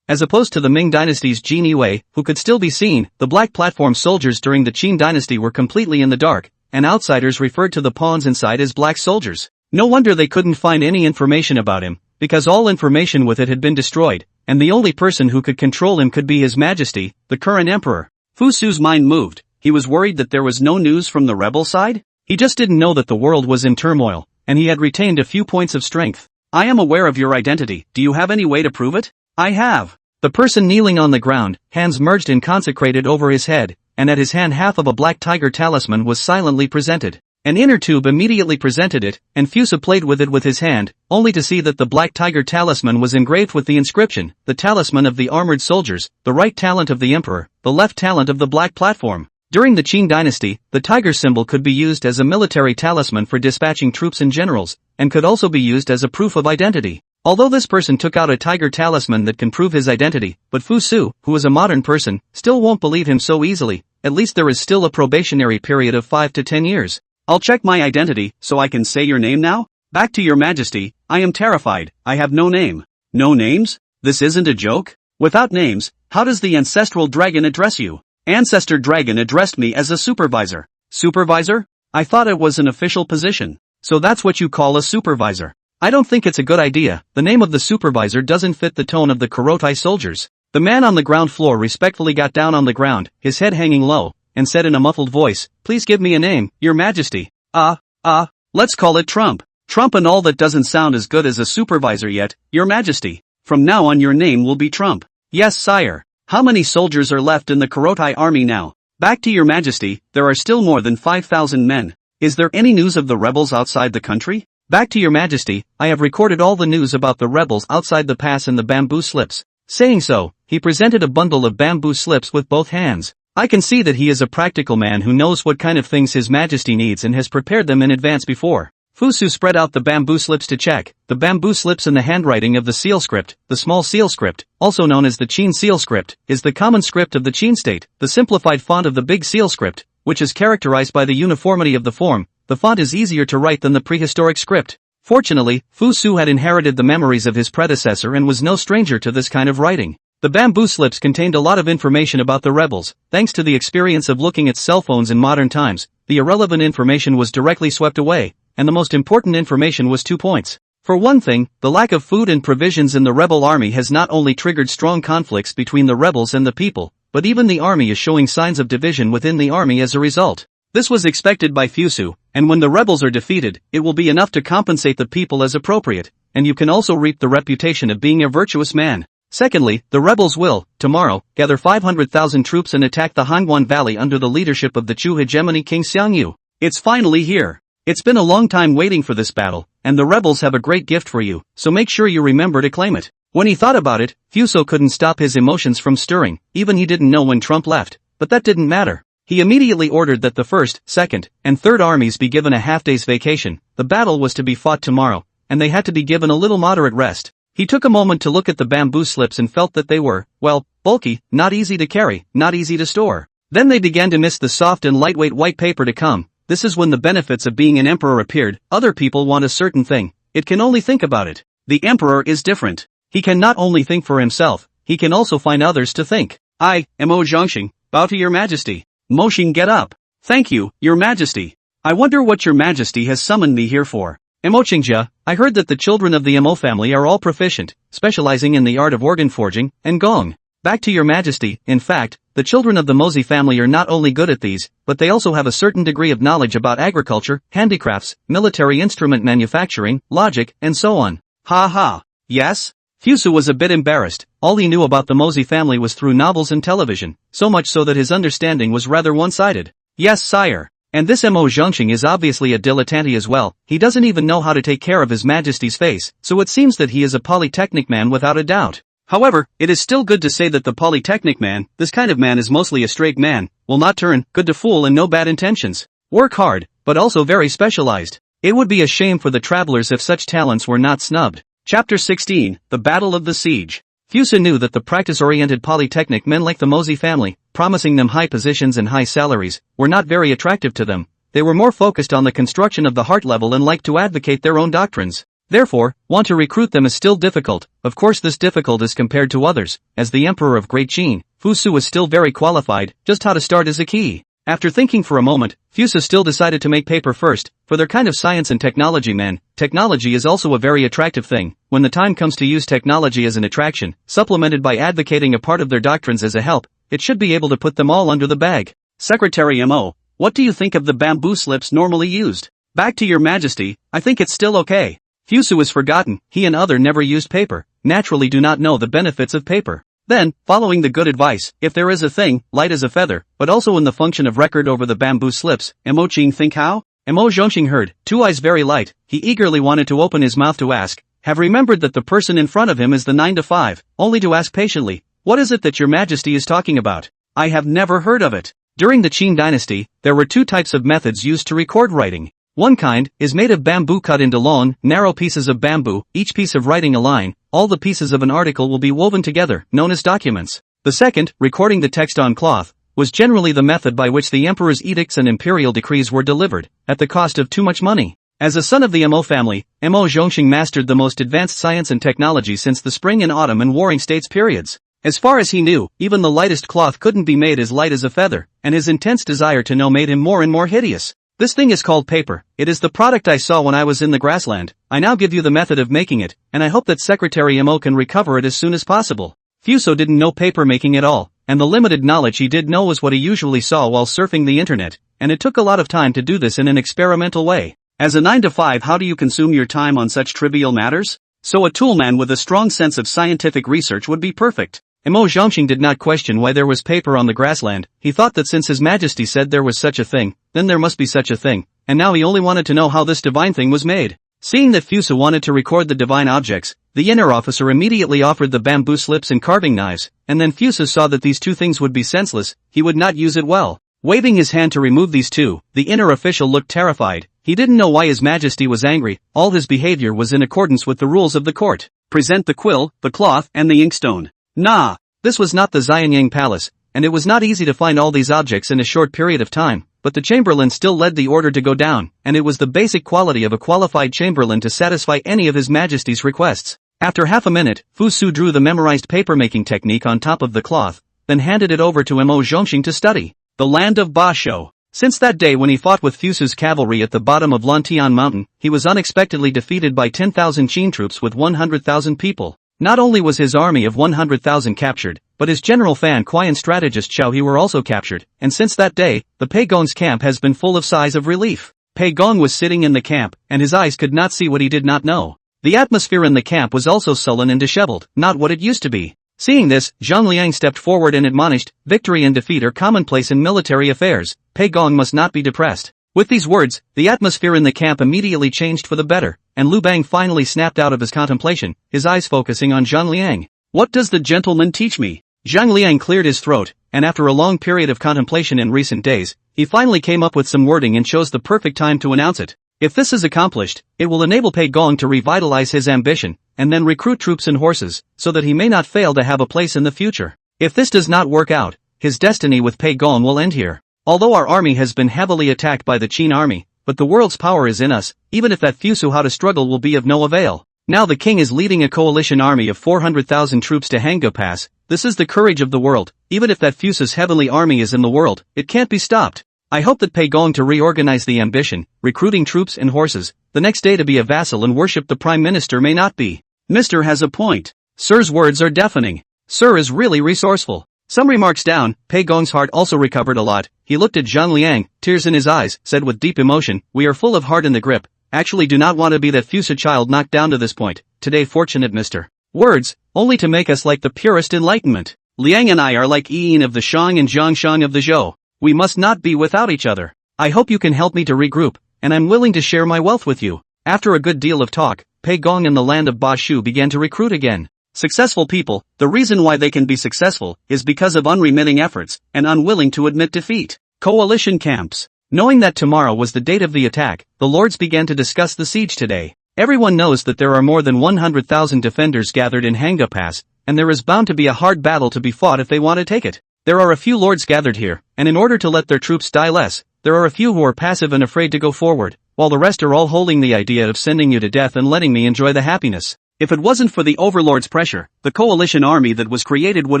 As opposed to the Ming Dynasty's Genie Wei, who could still be seen, the Black Platform soldiers during the Qin Dynasty were completely in the dark, and outsiders referred to the pawns inside as black soldiers. No wonder they couldn't find any information about him, because all information with it had been destroyed, and the only person who could control him could be His Majesty, the current emperor. Fusu's mind moved. He was worried that there was no news from the rebel side? He just didn't know that the world was in turmoil, and he had retained a few points of strength. I am aware of your identity, do you have any way to prove it? I have. The person kneeling on the ground, hands merged and consecrated over his head, and at his hand half of a black tiger talisman was silently presented. An inner tube immediately presented it, and Fusu played with it with his hand, only to see that the black tiger talisman was engraved with the inscription, the talisman of the armored soldiers, the right talent of the emperor, the left talent of the black platform. During the Qin Dynasty, the tiger symbol could be used as a military talisman for dispatching troops and generals, and could also be used as a proof of identity. Although this person took out a tiger talisman that can prove his identity, but Fusu, who is a modern person, still won't believe him so easily. At least there is still a probationary period of 5 to 10 years. I'll check my identity, so I can say your name now? Back to Your Majesty, I am terrified, I have no name. No names? This isn't a joke? Without names, how does the ancestral dragon address you? Ancestor dragon addressed me as a supervisor. Supervisor? I thought it was an official position. So that's what you call a supervisor. I don't think it's a good idea. The name of the supervisor doesn't fit the tone of the Kurotai soldiers. The man on the ground floor respectfully got down on the ground, his head hanging low, and said in a muffled voice, "Please give me a name, Your Majesty." Let's call it Trump. Trump and all that doesn't sound as good as a supervisor yet, Your Majesty. From now on your name will be Trump. Yes, sire. How many soldiers are left in the Kurotai army now? Back to Your Majesty, there are still more than 5,000 men. Is there any news of the rebels outside the country? Back to Your Majesty, I have recorded all the news about the rebels outside the pass in the bamboo slips. Saying so, he presented a bundle of bamboo slips with both hands. I can see that he is a practical man who knows what kind of things His Majesty needs and has prepared them in advance before. Fusu spread out the bamboo slips to check. The bamboo slips in the handwriting of the seal script, the small seal script, also known as the Qin seal script, is the common script of the Qin state, the simplified font of the big seal script, which is characterized by the uniformity of the form. The font is easier to write than the prehistoric script. Fortunately, Fusu had inherited the memories of his predecessor and was no stranger to this kind of writing. The bamboo slips contained a lot of information about the rebels. Thanks to the experience of looking at cell phones in modern times, the irrelevant information was directly swept away, and the most important information was 2 points. For one thing, the lack of food and provisions in the rebel army has not only triggered strong conflicts between the rebels and the people, but even the army is showing signs of division within the army as a result. This was expected by Fusu, and when the rebels are defeated, it will be enough to compensate the people as appropriate, and you can also reap the reputation of being a virtuous man. Secondly, the rebels will, tomorrow, gather 500,000 troops and attack the Hangguan Valley under the leadership of the Chu hegemony King Xiangyu. It's finally here. It's been a long time waiting for this battle, and the rebels have a great gift for you, so make sure you remember to claim it. When he thought about it, Fuso couldn't stop his emotions from stirring, even he didn't know when Trump left, but that didn't matter. He immediately ordered that the 1st, 2nd, and 3rd armies be given a half-day's vacation. The battle was to be fought tomorrow, and they had to be given a little moderate rest. He took a moment to look at the bamboo slips and felt that they were, well, bulky, not easy to carry, not easy to store. Then they began to miss the soft and lightweight white paper to come. This is when the benefits of being an emperor appeared. Other people want a certain thing. It can only think about it. The emperor is different. He can not only think for himself, he can also find others to think. I, Mo Zhongxing, bow to your majesty. Moshing, get up. Thank you, your majesty. I wonder what your majesty has summoned me here for. Emoqingjia, I heard that the children of the Mo family are all proficient, specializing in the art of organ forging, and gong. Back to your majesty. In fact, the children of the Mozi family are not only good at these, but they also have a certain degree of knowledge about agriculture, handicrafts, military instrument manufacturing, logic, and so on. Ha ha. Yes? Fuso was a bit embarrassed. All he knew about the Mozi family was through novels and television, so much so that his understanding was rather one-sided. Yes, sire. And this Mo Zhongxing is obviously a dilettante as well. He doesn't even know how to take care of his majesty's face, so it seems that he is a polytechnic man without a doubt. However, it is still good to say that the polytechnic man, this kind of man is mostly a straight man, will not turn, good to fool and no bad intentions. Work hard, but also very specialized. It would be a shame for the travelers if such talents were not snubbed. Chapter 16, The Battle of the Siege. Fuso knew that the practice-oriented polytechnic men like the Mozi family, promising them high positions and high salaries, were not very attractive to them. They were more focused on the construction of the heart level and liked to advocate their own doctrines. Therefore, want to recruit them is still difficult. Of course this difficult as compared to others. As the emperor of Great Qin, Fuso was still very qualified, just how to start is a key. After thinking for a moment, Fuso still decided to make paper first. For their kind of science and technology men, technology is also a very attractive thing. When the time comes to use technology as an attraction, supplemented by advocating a part of their doctrines as a help, it should be able to put them all under the bag. Secretary Mo, what do you think of the bamboo slips normally used? Back to your majesty, I think it's still okay. Fuso is forgotten, he and other never used paper, naturally do not know the benefits of paper. Then, following the good advice, if there is a thing, light as a feather, but also in the function of record over the bamboo slips, Mo Qing think how? Mo Zhongxing heard, two eyes very light, he eagerly wanted to open his mouth to ask, have remembered that the person in front of him is the 9 to 5, only to ask patiently, what is it that your majesty is talking about? I have never heard of it. During the Qin Dynasty, there were two types of methods used to record writing. One kind is made of bamboo cut into long, narrow pieces of bamboo, each piece of writing a line, all the pieces of an article will be woven together, known as documents. The second, recording the text on cloth, was generally the method by which the emperor's edicts and imperial decrees were delivered, at the cost of too much money. As a son of the Mo family, Mo Zhongxing mastered the most advanced science and technology since the spring and autumn and warring states periods. As far as he knew, even the lightest cloth couldn't be made as light as a feather, and his intense desire to know made him more and more hideous. This thing is called paper. It is the product I saw when I was in the grassland. I now give you the method of making it, and I hope that Secretary Mo can recover it as soon as possible. Fuso didn't know paper making at all, and the limited knowledge he did know was what he usually saw while surfing the internet, and it took a lot of time to do this in an experimental way. As a 9 to 5, how do you consume your time on such trivial matters? So a toolman with a strong sense of scientific research would be perfect. Mo Zhongxing did not question why there was paper on the grassland. He thought that since his majesty said there was such a thing, then there must be such a thing, and now he only wanted to know how this divine thing was made. Seeing that Fuso wanted to record the divine objects, the inner officer immediately offered the bamboo slips and carving knives, and then Fuso saw that these two things would be senseless, he would not use it well. Waving his hand to remove these two, the inner official looked terrified. He didn't know why his majesty was angry, all his behavior was in accordance with the rules of the court. Present the quill, the cloth, and the inkstone. Nah! This was not the Xianyang Palace, and it was not easy to find all these objects in a short period of time, but the chamberlain still led the order to go down, and it was the basic quality of a qualified chamberlain to satisfy any of his majesty's requests. After half a minute, Fuso drew the memorized paper-making technique on top of the cloth, then handed it over to Mo Zhongxing to study. The land of Basho. Since that day when he fought with Fuso's cavalry at the bottom of Lantian Mountain, he was unexpectedly defeated by 10,000 Qin troops with 100,000 people. Not only was his army of 100,000 captured, but his general Fan Kuai and strategist Chao He were also captured, and since that day, the Pei Gong's camp has been full of sighs of relief. Pei Gong was sitting in the camp, and his eyes could not see what he did not know. The atmosphere in the camp was also sullen and disheveled, not what it used to be. Seeing this, Zhang Liang stepped forward and admonished, victory and defeat are commonplace in military affairs, Pei Gong must not be depressed. With these words, the atmosphere in the camp immediately changed for the better, and Lu Bang finally snapped out of his contemplation, his eyes focusing on Zhang Liang. What does the gentleman teach me? Zhang Liang cleared his throat, and after a long period of contemplation in recent days, he finally came up with some wording and chose the perfect time to announce it. If this is accomplished, it will enable Pei Gong to revitalize his ambition, and then recruit troops and horses, so that he may not fail to have a place in the future. If this does not work out, his destiny with Pei Gong will end here. Although our army has been heavily attacked by the Qin army, but the world's power is in us, even if that Fusu struggle will be of no avail. Now the king is leading a coalition army of 400,000 troops to Hangzhou Pass. This is the courage of the world. Even if that Fusu's heavenly army is in the world, it can't be stopped. I hope that Pei Gong to reorganize the ambition, recruiting troops and horses, the next day to be a vassal and worship the prime minister may not be. Mr. has a point. Sir's words are deafening. Sir is really resourceful. Some remarks down, Pei Gong's heart also recovered a lot. He looked at Zhang Liang, tears in his eyes, said with deep emotion, we are full of heart in the grip. Actually do not want to be that Fusa child knocked down to this point. Today fortunate Mr. Words, only to make us like the purest enlightenment. Liang and I are like Yin of the Shang and Zhang Shang of the Zhou. We must not be without each other. I hope you can help me to regroup, and I'm willing to share my wealth with you. After a good deal of talk, Pei Gong and the land of Ba Shu began to recruit again. Successful people, the reason why they can be successful is because of unremitting efforts and unwilling to admit defeat. Coalition camps. Knowing that tomorrow was the date of the attack, the lords began to discuss the siege today. Everyone knows that there are more than 100,000 defenders gathered in Hangzhou Pass, and there is bound to be a hard battle to be fought if they want to take it. There are a few lords gathered here, and in order to let their troops die less, there are a few who are passive and afraid to go forward, while the rest are all holding the idea of sending you to death and letting me enjoy the happiness. If it wasn't for the overlord's pressure, the coalition army that was created would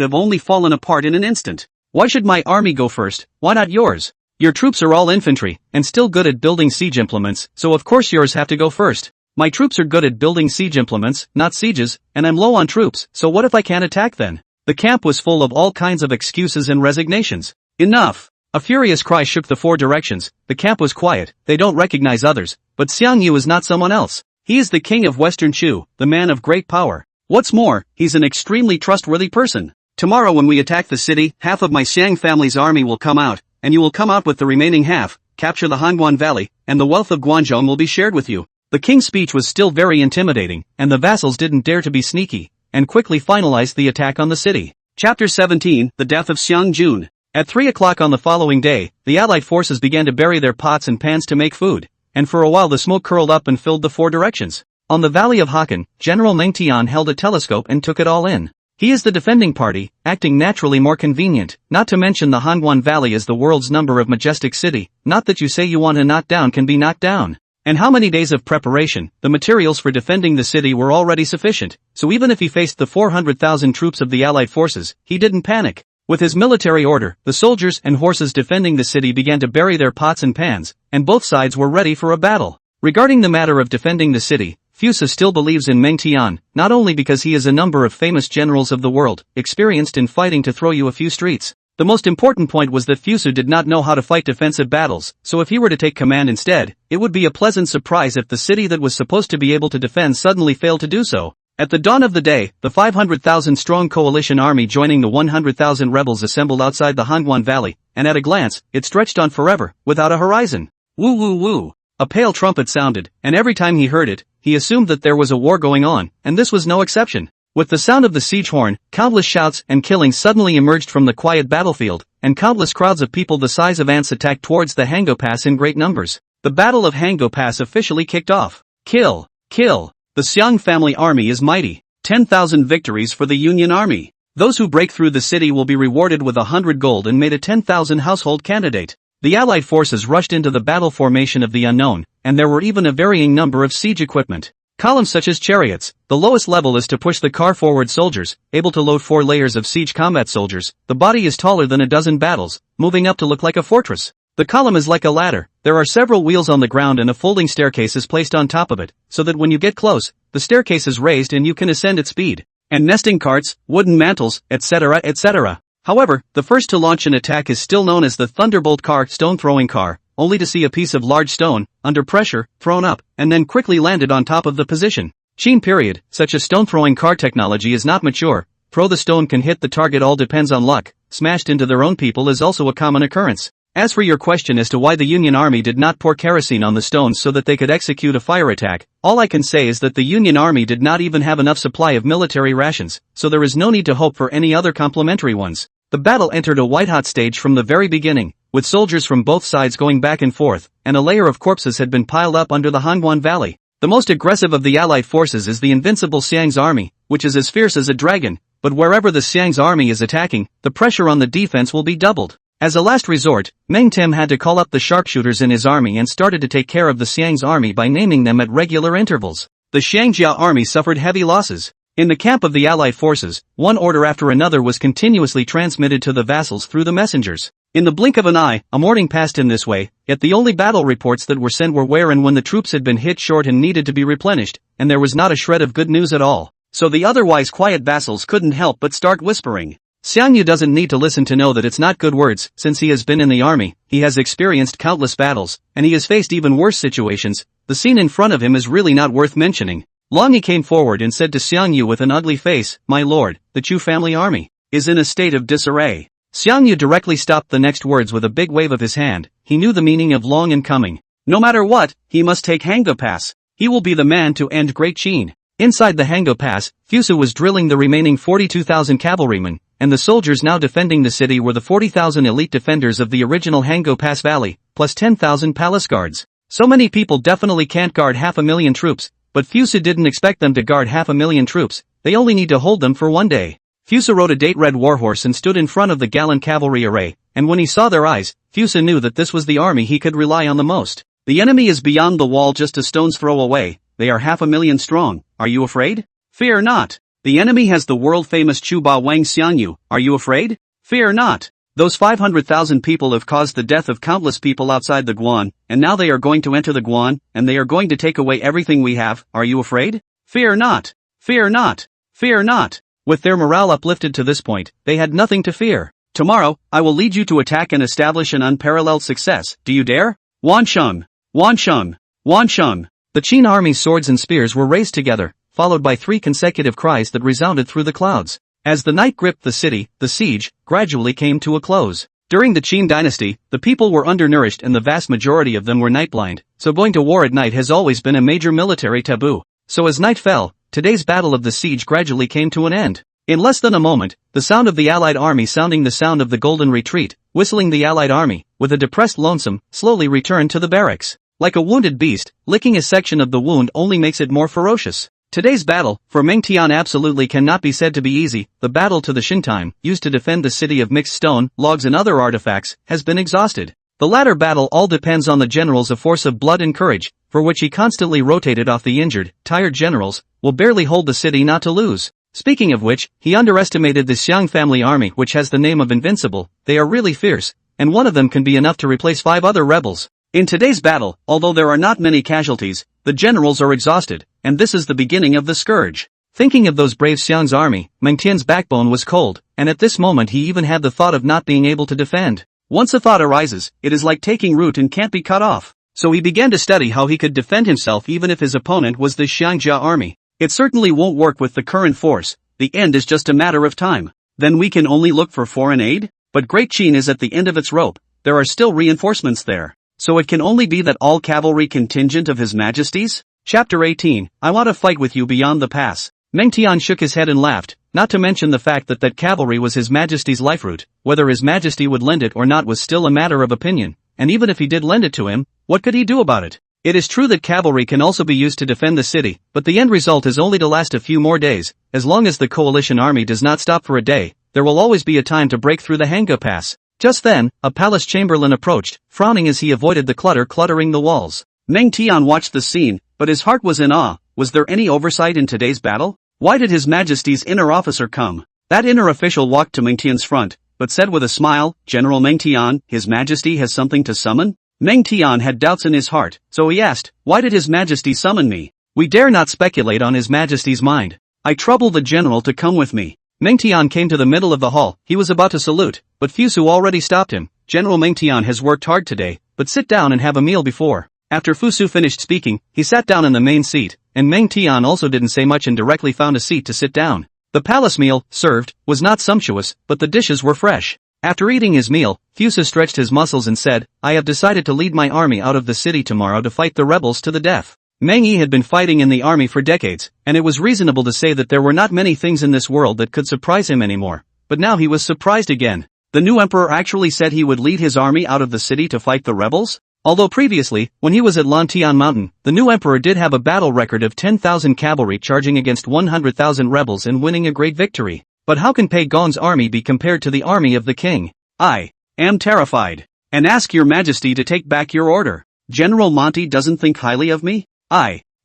have only fallen apart in an instant. Why should my army go first? Why not yours? Your troops are all infantry, and still good at building siege implements, so of course yours have to go first. My troops are good at building siege implements, not sieges, and I'm low on troops, so what if I can't attack then? The camp was full of all kinds of excuses and resignations. Enough! A furious cry shook the four directions. The camp was quiet, they don't recognize others, but Xiang Yu is not someone else. He is the king of Western Chu, the man of great power. What's more, he's an extremely trustworthy person. Tomorrow when we attack the city, half of my Xiang family's army will come out, and you will come out with the remaining half, capture the Hangguan Valley, and the wealth of Guanzhong will be shared with you. The king's speech was still very intimidating, and the vassals didn't dare to be sneaky, and quickly finalized the attack on the city. Chapter 17, The Death of Xiang Jun. At 3 o'clock on the following day, the allied forces began to bury their pots and pans to make food, and for a while the smoke curled up and filled the four directions. On the valley of Hakan, General Meng Tian held a telescope and took it all in. He is the defending party, acting naturally more convenient, not to mention the Hangguan Valley is the world's number of majestic city, not that you say you want to knock down can be knocked down. And how many days of preparation, the materials for defending the city were already sufficient, so even if he faced the 400,000 troops of the allied forces, he didn't panic. With his military order, the soldiers and horses defending the city began to bury their pots and pans, and both sides were ready for a battle. Regarding the matter of defending the city, Fusa still believes in Meng Tian, not only because he is a number of famous generals of the world, experienced in fighting to throw you a few streets. The most important point was that Fusu did not know how to fight defensive battles, so if he were to take command instead, it would be a pleasant surprise if the city that was supposed to be able to defend suddenly failed to do so. At the dawn of the day, the 500,000-strong coalition army joining the 100,000 rebels assembled outside the Hangguan Valley, and at a glance, it stretched on forever, without a horizon. Woo woo woo. A pale trumpet sounded, and every time he heard it, he assumed that there was a war going on, and this was no exception. With the sound of the siege horn, countless shouts and killings suddenly emerged from the quiet battlefield, and countless crowds of people the size of ants attacked towards the Hangzhou Pass in great numbers. The Battle of Hangzhou Pass officially kicked off. Kill! Kill! The Xiang family army is mighty. 10,000 victories for the Union army. Those who break through the city will be rewarded with 100 gold and made a 10,000 household candidate. The allied forces rushed into the battle formation of the unknown, and there were even a varying number of siege equipment. Columns such as chariots, the lowest level is to push the car forward soldiers, able to load 4 layers of siege combat soldiers. The body is taller than a dozen battles, moving up to look like a fortress. The column is like a ladder, there are several wheels on the ground and a folding staircase is placed on top of it, so that when you get close, the staircase is raised and you can ascend at speed. And nesting carts, wooden mantles, etc. etc. However, the first to launch an attack is still known as the Thunderbolt car, stone-throwing car, only to see a piece of large stone, under pressure, thrown up, and then quickly landed on top of the position. Qin period, such a stone-throwing car technology is not mature. Throw the stone can hit the target, all depends on luck. Smashed into their own people is also a common occurrence. As for your question as to why the Union Army did not pour kerosene on the stones so that they could execute a fire attack, all I can say is that the Union Army did not even have enough supply of military rations, so there is no need to hope for any other complementary ones. The battle entered a white-hot stage from the very beginning, with soldiers from both sides going back and forth, and a layer of corpses had been piled up under the Hangguan Valley. The most aggressive of the Allied forces is the invincible Xiang's army, which is as fierce as a dragon, but wherever the Xiang's army is attacking, the pressure on the defense will be doubled. As a last resort, Meng Tim had to call up the sharpshooters in his army and started to take care of the Xiang's army by naming them at regular intervals. The Xiangjia army suffered heavy losses. In the camp of the Allied forces, one order after another was continuously transmitted to the vassals through the messengers. In the blink of an eye, a morning passed in this way, yet the only battle reports that were sent were where and when the troops had been hit short and needed to be replenished, and there was not a shred of good news at all. So the otherwise quiet vassals couldn't help but start whispering. Xiangyu doesn't need to listen to know that it's not good words, since he has been in the army, he has experienced countless battles, and he has faced even worse situations. The scene in front of him is really not worth mentioning. Long Yi came forward and said to Xiangyu with an ugly face, "My lord, the Chu family army is in a state of disarray." Xiangyu directly stopped the next words with a big wave of his hand. He knew the meaning of long and coming. No matter what, he must take Hangzhou Pass. He will be the man to end Great Qin. Inside the Hangzhou Pass, Fusu was drilling the remaining 42,000 cavalrymen, and the soldiers now defending the city were the 40,000 elite defenders of the original Hangzhou Pass Valley, plus 10,000 palace guards. So many people definitely can't guard 500,000 troops, but Fusu didn't expect them to guard 500,000 troops, they only need to hold them for one day. Fusu rode a date red warhorse and stood in front of the gallant cavalry array, and when he saw their eyes, Fusu knew that this was the army he could rely on the most. The enemy is beyond the wall just a stone's throw away, they are 500,000 strong, are you afraid? Fear not. The enemy has the world-famous Chu Ba Wang Xiangyu, are you afraid? Fear not. Those 500,000 people have caused the death of countless people outside the Guan, and now they are going to enter the Guan, and they are going to take away everything we have, are you afraid? Fear not. Fear not. Fear not. With their morale uplifted to this point, they had nothing to fear. Tomorrow, I will lead you to attack and establish an unparalleled success, do you dare? Wansheng! Wansheng! Wansheng! The Qin army's swords and spears were raised together, followed by 3 consecutive cries that resounded through the clouds. As the night gripped the city, the siege gradually came to a close. During the Qin Dynasty, the people were undernourished and the vast majority of them were nightblind, so going to war at night has always been a major military taboo. So as night fell, today's battle of the siege gradually came to an end. In less than a moment, the sound of the Allied army sounding the sound of the Golden Retreat, whistling the Allied army, with a depressed lonesome, slowly returned to the barracks. Like a wounded beast, licking a section of the wound only makes it more ferocious. Today's battle, for Meng Tian absolutely cannot be said to be easy. The battle to the Xintime, used to defend the city of mixed stone, logs and other artifacts, has been exhausted. The latter battle all depends on the generals of force of blood and courage, for which he constantly rotated off the injured, tired generals, will barely hold the city not to lose. Speaking of which, he underestimated the Xiang family army which has the name of Invincible. They are really fierce, and one of them can be enough to replace 5 other rebels. In today's battle, although there are not many casualties, the generals are exhausted, and this is the beginning of the scourge. Thinking of those brave Xiang's army, Meng Tian's backbone was cold, and at this moment he even had the thought of not being able to defend. Once a thought arises, it is like taking root and can't be cut off. So he began to study how he could defend himself even if his opponent was the Xiangjia army. It certainly won't work with the current force, the end is just a matter of time. Then we can only look for foreign aid? But Great Qin is at the end of its rope, there are still reinforcements there. So it can only be that all cavalry contingent of His Majesty's? Chapter 18, I want to fight with you beyond the pass. Meng Tian shook his head and laughed, not to mention the fact that cavalry was His Majesty's life route. Whether His Majesty would lend it or not was still a matter of opinion, and even if he did lend it to him, what could he do about it? It is true that cavalry can also be used to defend the city, but the end result is only to last a few more days. As long as the coalition army does not stop for a day, there will always be a time to break through the Hangzhou Pass. Just then, a palace chamberlain approached, frowning as he avoided the clutter cluttering the walls. Meng Tian watched the scene, but his heart was in awe. Was there any oversight in today's battle? Why did His Majesty's inner officer come? That inner official walked to Meng Tian's front, but said with a smile, General Meng Tian, His Majesty has something to summon? Meng Tian had doubts in his heart, so he asked, why did His Majesty summon me? We dare not speculate on His Majesty's mind. I trouble the general to come with me. Meng Tian came to the middle of the hall. He was about to salute, but Fusu already stopped him. General Meng Tian has worked hard today, but sit down and have a meal before. After Fusu finished speaking, he sat down in the main seat, and Meng Tian also didn't say much and directly found a seat to sit down. The palace meal, served, was not sumptuous, but the dishes were fresh. After eating his meal, Fusa stretched his muscles and said, I have decided to lead my army out of the city tomorrow to fight the rebels to the death. Meng Yi had been fighting in the army for decades, and it was reasonable to say that there were not many things in this world that could surprise him anymore. But now he was surprised again. The new emperor actually said he would lead his army out of the city to fight the rebels? Although previously, when he was at Lantian Mountain, the new emperor did have a battle record of 10,000 cavalry charging against 100,000 rebels and winning a great victory. But how can Pei Gong's army be compared to the army of the king? I am terrified. And ask your majesty to take back your order. General Monty doesn't think highly of me?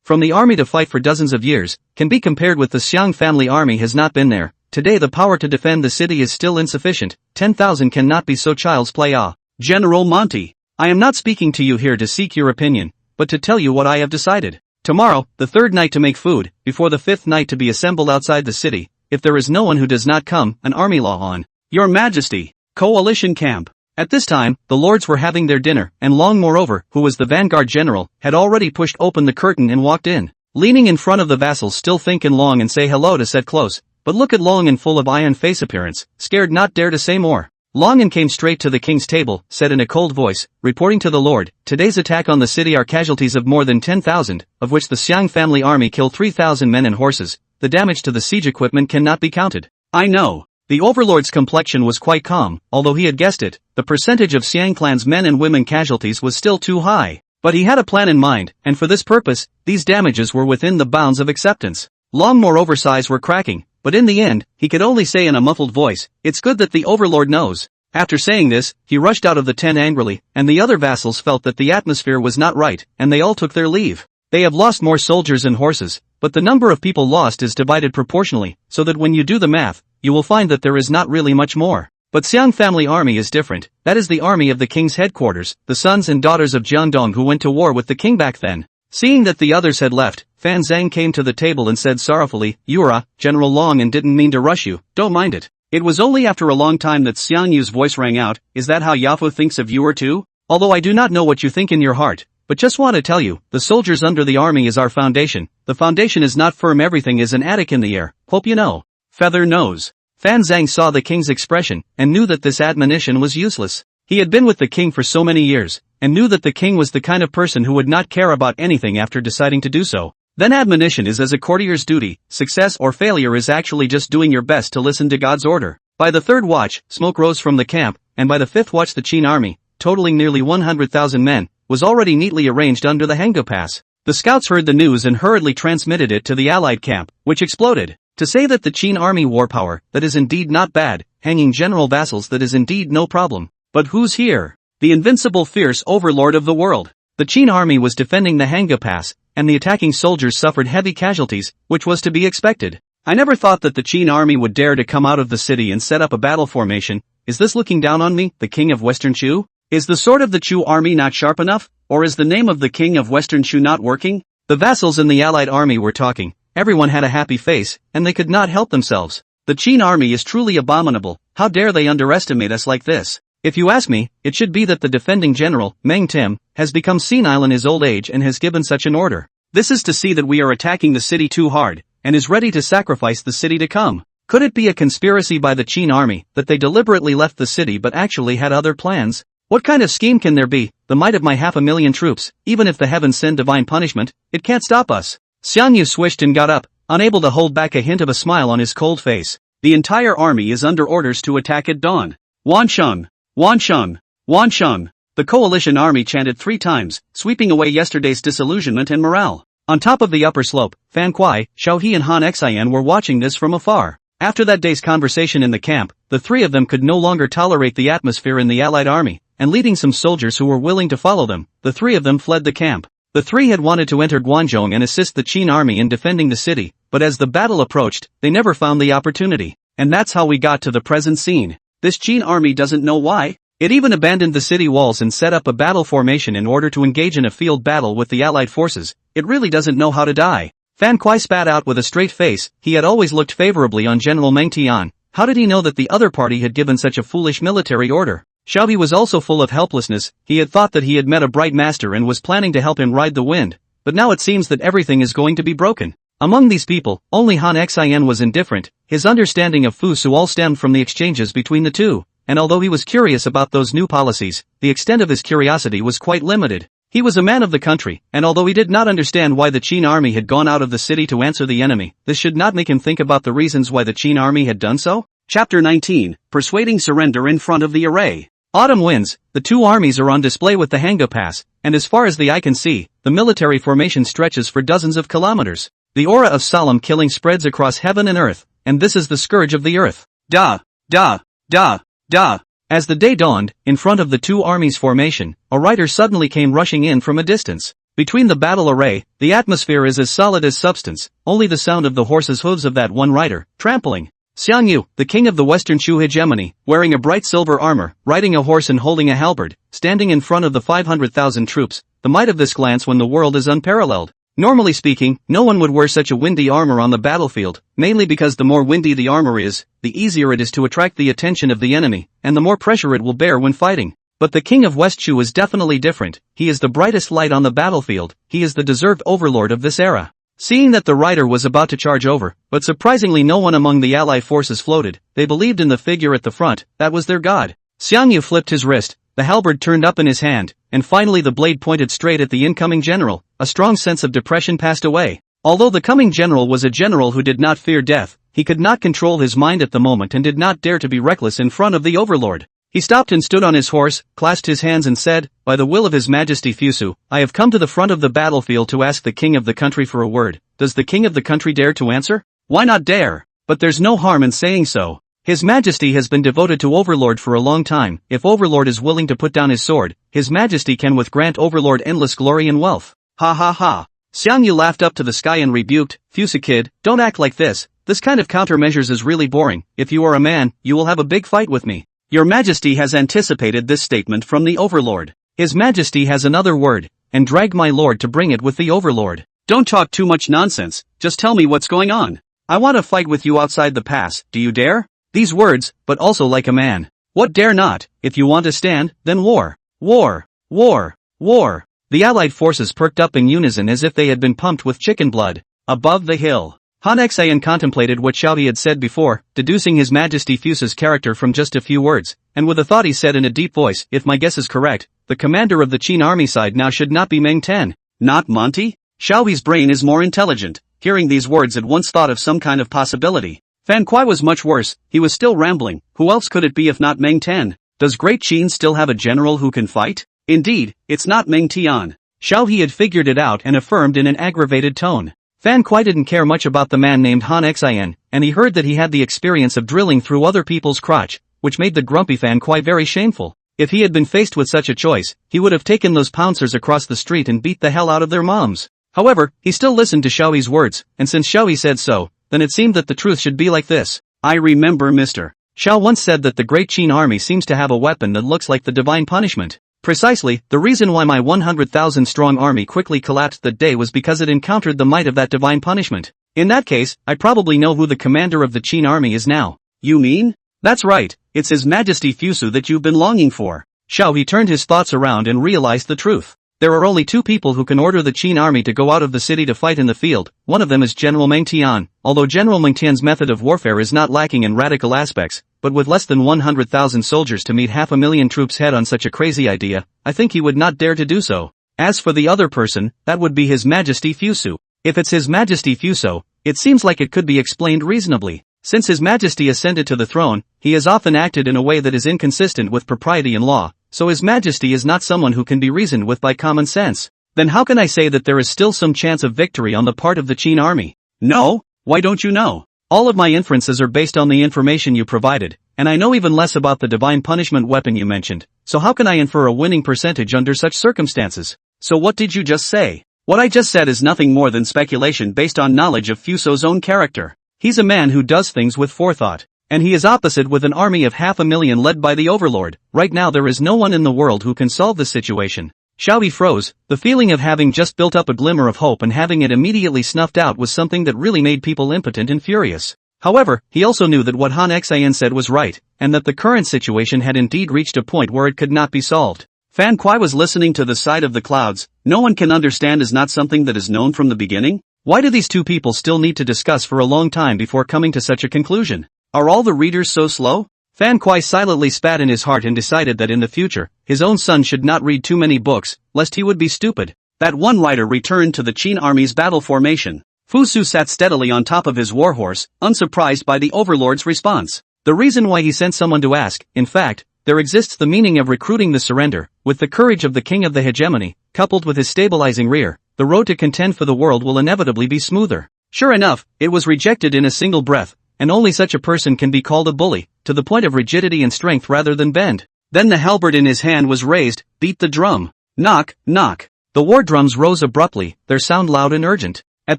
From the army to fight for dozens of years, can be compared with the Xiang family army has not been there. Today the power to defend the city is still insufficient. 10,000 cannot be so child's play. General Monty, I am not speaking to you here to seek your opinion, but to tell you what I have decided. Tomorrow, the third night to make food, before the fifth night to be assembled outside the city. If there is no one who does not come, an army law on your majesty. Coalition camp. At this time, the lords were having their dinner, and Long moreover, who was the vanguard general, had already pushed open the curtain and walked in. Leaning in front of the vassals still think in Long and say hello to set close, but look at Long in full of iron face appearance, scared not dare to say more. Longan came straight to the king's table, said in a cold voice, reporting to the lord, today's attack on the city are casualties of more than 10,000, of which the Xiang family army killed 3,000 men and horses. The damage to the siege equipment cannot be counted. I know. The overlord's complexion was quite calm, although he had guessed it, the percentage of Xiang clan's men and women casualties was still too high. But he had a plan in mind, and for this purpose, these damages were within the bounds of acceptance. Long moreover sighs were cracking, but in the end, he could only say in a muffled voice, it's good that the overlord knows. After saying this, he rushed out of the tent angrily, and the other vassals felt that the atmosphere was not right, and they all took their leave. They have lost more soldiers and horses, but the number of people lost is divided proportionally, so that when you do the math, you will find that there is not really much more. But Xiang family army is different, that is the army of the king's headquarters, the sons and daughters of Jiandong who went to war with the king back then. Seeing that the others had left, Fan Zhang came to the table and said sorrowfully, Yura, General Long and didn't mean to rush you, don't mind it. It was only after a long time that Xiang Yu's voice rang out, is that how Yafu thinks of you too? Although I do not know what you think in your heart, but just want to tell you, the soldiers under the army is our foundation. The foundation is not firm, everything is an attic in the air, hope you know. Feather nose. Fan Zhang saw the king's expression, and knew that this admonition was useless. He had been with the king for so many years, and knew that the king was the kind of person who would not care about anything after deciding to do so. Then admonition is as a courtier's duty, success or failure is actually just doing your best to listen to God's order. By the third watch, smoke rose from the camp, and by the fifth watch the Qin army, totaling nearly 100,000 men, was already neatly arranged under the Hanggu Pass. The scouts heard the news and hurriedly transmitted it to the allied camp, which exploded. To say that the Qin army war power, that is indeed not bad, hanging general vassals that is indeed no problem. But who's here? The invincible fierce overlord of the world. The Qin army was defending the Hanggu Pass, and the attacking soldiers suffered heavy casualties, which was to be expected. I never thought that the Qin army would dare to come out of the city and set up a battle formation. Is this looking down on me, the king of Western Chu? Is the sword of the Chu army not sharp enough, or is the name of the king of Western Chu not working? The vassals in the allied army were talking. Everyone had a happy face, and they could not help themselves. The Qin army is truly abominable. How dare they underestimate us like this? If you ask me, it should be that the defending general, Meng Tim, has become senile in his old age and has given such an order. This is to see that we are attacking the city too hard, and is ready to sacrifice the city to come. Could it be a conspiracy by the Qin army, that they deliberately left the city but actually had other plans? What kind of scheme can there be? The might of my 500,000 troops, even if the heavens send divine punishment, it can't stop us. Xiang Yu swished and got up, unable to hold back a hint of a smile on his cold face. The entire army is under orders to attack at dawn. Wansheng! Wansheng! Wansheng! The coalition army chanted 3 times, sweeping away yesterday's disillusionment and morale. On top of the upper slope, Fan Kuai, Xiao He and Han Xian were watching this from afar. After that day's conversation in the camp, the 3 of them could no longer tolerate the atmosphere in the allied army, and leading some soldiers who were willing to follow them, the 3 of them fled the camp. The 3 had wanted to enter Guangzhou and assist the Qin army in defending the city, but as the battle approached, they never found the opportunity. And that's how we got to the present scene. This Qin army doesn't know why. It even abandoned the city walls and set up a battle formation in order to engage in a field battle with the allied forces. It really doesn't know how to die. Fan Kuai spat out with a straight face. He had always looked favorably on General Meng Tian. How did he know that the other party had given such a foolish military order? Xiaobi was also full of helplessness. He had thought that he had met a bright master and was planning to help him ride the wind, but now it seems that everything is going to be broken. Among these people, only Han Xian was indifferent. His understanding of Fu Su all stemmed from the exchanges between the two, and although he was curious about those new policies, the extent of his curiosity was quite limited. He was a man of the country, and although he did not understand why the Qin army had gone out of the city to answer the enemy, this should not make him think about the reasons why the Qin army had done so. Chapter 19, Persuading Surrender in Front of the Array. Autumn winds, the two armies are on display with the Hanga Pass, and as far as the eye can see, the military formation stretches for dozens of kilometers. The aura of solemn killing spreads across heaven and earth, and this is the scourge of the earth. Da, da, da, da. As the day dawned, in front of the two armies' formation, a rider suddenly came rushing in from a distance. Between the battle array, the atmosphere is as solid as substance, only the sound of the horse's hooves of that one rider, trampling. Xiang Yu, the king of the Western Shu hegemony, wearing a bright silver armor, riding a horse and holding a halberd, standing in front of the 500,000 troops, the might of this glance when the world is unparalleled. Normally speaking, no one would wear such a windy armor on the battlefield, mainly because the more windy the armor is, the easier it is to attract the attention of the enemy, and the more pressure it will bear when fighting. But the king of West Shu is definitely different. He is the brightest light on the battlefield, he is the deserved overlord of this era. Seeing that the rider was about to charge over, but surprisingly no one among the ally forces floated, they believed in the figure at the front, that was their god. Xiang Yu flipped his wrist, the halberd turned up in his hand, and finally the blade pointed straight at the incoming general. A strong sense of depression passed away. Although the coming general was a general who did not fear death, he could not control his mind at the moment and did not dare to be reckless in front of the overlord. He stopped and stood on his horse, clasped his hands and said, "By the will of His Majesty Fusu, I have come to the front of the battlefield to ask the king of the country for a word." Does the king of the country dare to answer? Why not dare? But there's no harm in saying so. His Majesty has been devoted to Overlord for a long time. If Overlord is willing to put down his sword, His Majesty can with grant Overlord endless glory and wealth. Ha ha ha. Xiang Yu laughed up to the sky and rebuked, "Fusu kid, don't act like this. This kind of countermeasures is really boring. If you are a man, you will have a big fight with me." Your Majesty has anticipated this statement from the Overlord. His Majesty has another word, and dragged my lord to bring it with the Overlord. Don't talk too much nonsense, just tell me what's going on. I want to fight with you outside the pass, do you dare? These words, but also like a man. What dare not? If you want to stand, then war. War. War. War. The allied forces perked up in unison as if they had been pumped with chicken blood. Above the hill, Han Xian contemplated what Xiao He had said before, deducing His Majesty Fuse's character from just a few words, and with a thought he said in a deep voice, "If my guess is correct, the commander of the Qin army side now should not be Meng Ten." Not Monty? Xiao He's brain is more intelligent. Hearing these words at once thought of some kind of possibility. Fan Kuai was much worse, he was still rambling. Who else could it be if not Meng Ten? Does Great Qin still have a general who can fight? Indeed, it's not Meng Tian. Xiao He had figured it out and affirmed in an aggravated tone. Fan Kuai didn't care much about the man named Han Xian, and he heard that he had the experience of drilling through other people's crotch, which made the grumpy Fan Kuai very shameful. If he had been faced with such a choice, he would have taken those pouncers across the street and beat the hell out of their moms. However, he still listened to Xiao He's words, and since Xiao He said so, then it seemed that the truth should be like this. I remember Mr. Xiao once said that the Great Qin army seems to have a weapon that looks like the divine punishment. Precisely, the reason why my 100,000 strong army quickly collapsed that day was because it encountered the might of that divine punishment. In that case, I probably know who the commander of the Qin army is now. You mean? That's right, it's His Majesty Fusu that you've been longing for. Xiao He turned his thoughts around and realized the truth. There are only two people who can order the Qin army to go out of the city to fight in the field. One of them is General Meng Tian. Although General Meng Tian's method of warfare is not lacking in radical aspects, but with less than 100,000 soldiers to meet 500,000 troops head on such a crazy idea, I think he would not dare to do so. As for the other person, that would be His Majesty Fusu. If it's His Majesty Fuso, it seems like it could be explained reasonably. Since His Majesty ascended to the throne, he has often acted in a way that is inconsistent with propriety and law, so His Majesty is not someone who can be reasoned with by common sense. Then how can I say that there is still some chance of victory on the part of the Qin army? No? Why don't you know? All of my inferences are based on the information you provided, and I know even less about the divine punishment weapon you mentioned, so how can I infer a winning percentage under such circumstances? So what did you just say? What I just said is nothing more than speculation based on knowledge of Fuso's own character. He's a man who does things with forethought. And he is opposite with an army of 500,000 led by the Overlord. Right now there is no one in the world who can solve the situation. Xiao He froze. The feeling of having just built up a glimmer of hope and having it immediately snuffed out was something that really made people impotent and furious. However, he also knew that what Han Xian said was right, and that the current situation had indeed reached a point where it could not be solved. Fan Kuai was listening to the side of the clouds. No one can understand is not something that is known from the beginning? Why do these two people still need to discuss for a long time before coming to such a conclusion? Are all the readers so slow? Fan Kuai silently spat in his heart and decided that in the future, his own son should not read too many books, lest he would be stupid. That one rider returned to the Qin army's battle formation. Fu Su sat steadily on top of his warhorse, unsurprised by the overlord's response. The reason why he sent someone to ask, in fact, there exists the meaning of recruiting the surrender, with the courage of the king of the hegemony, coupled with his stabilizing rear, the road to contend for the world will inevitably be smoother. Sure enough, it was rejected in a single breath, and only such a person can be called a bully, to the point of rigidity and strength rather than bend. Then the halberd in his hand was raised, beat the drum. Knock, knock. The war drums rose abruptly, their sound loud and urgent. At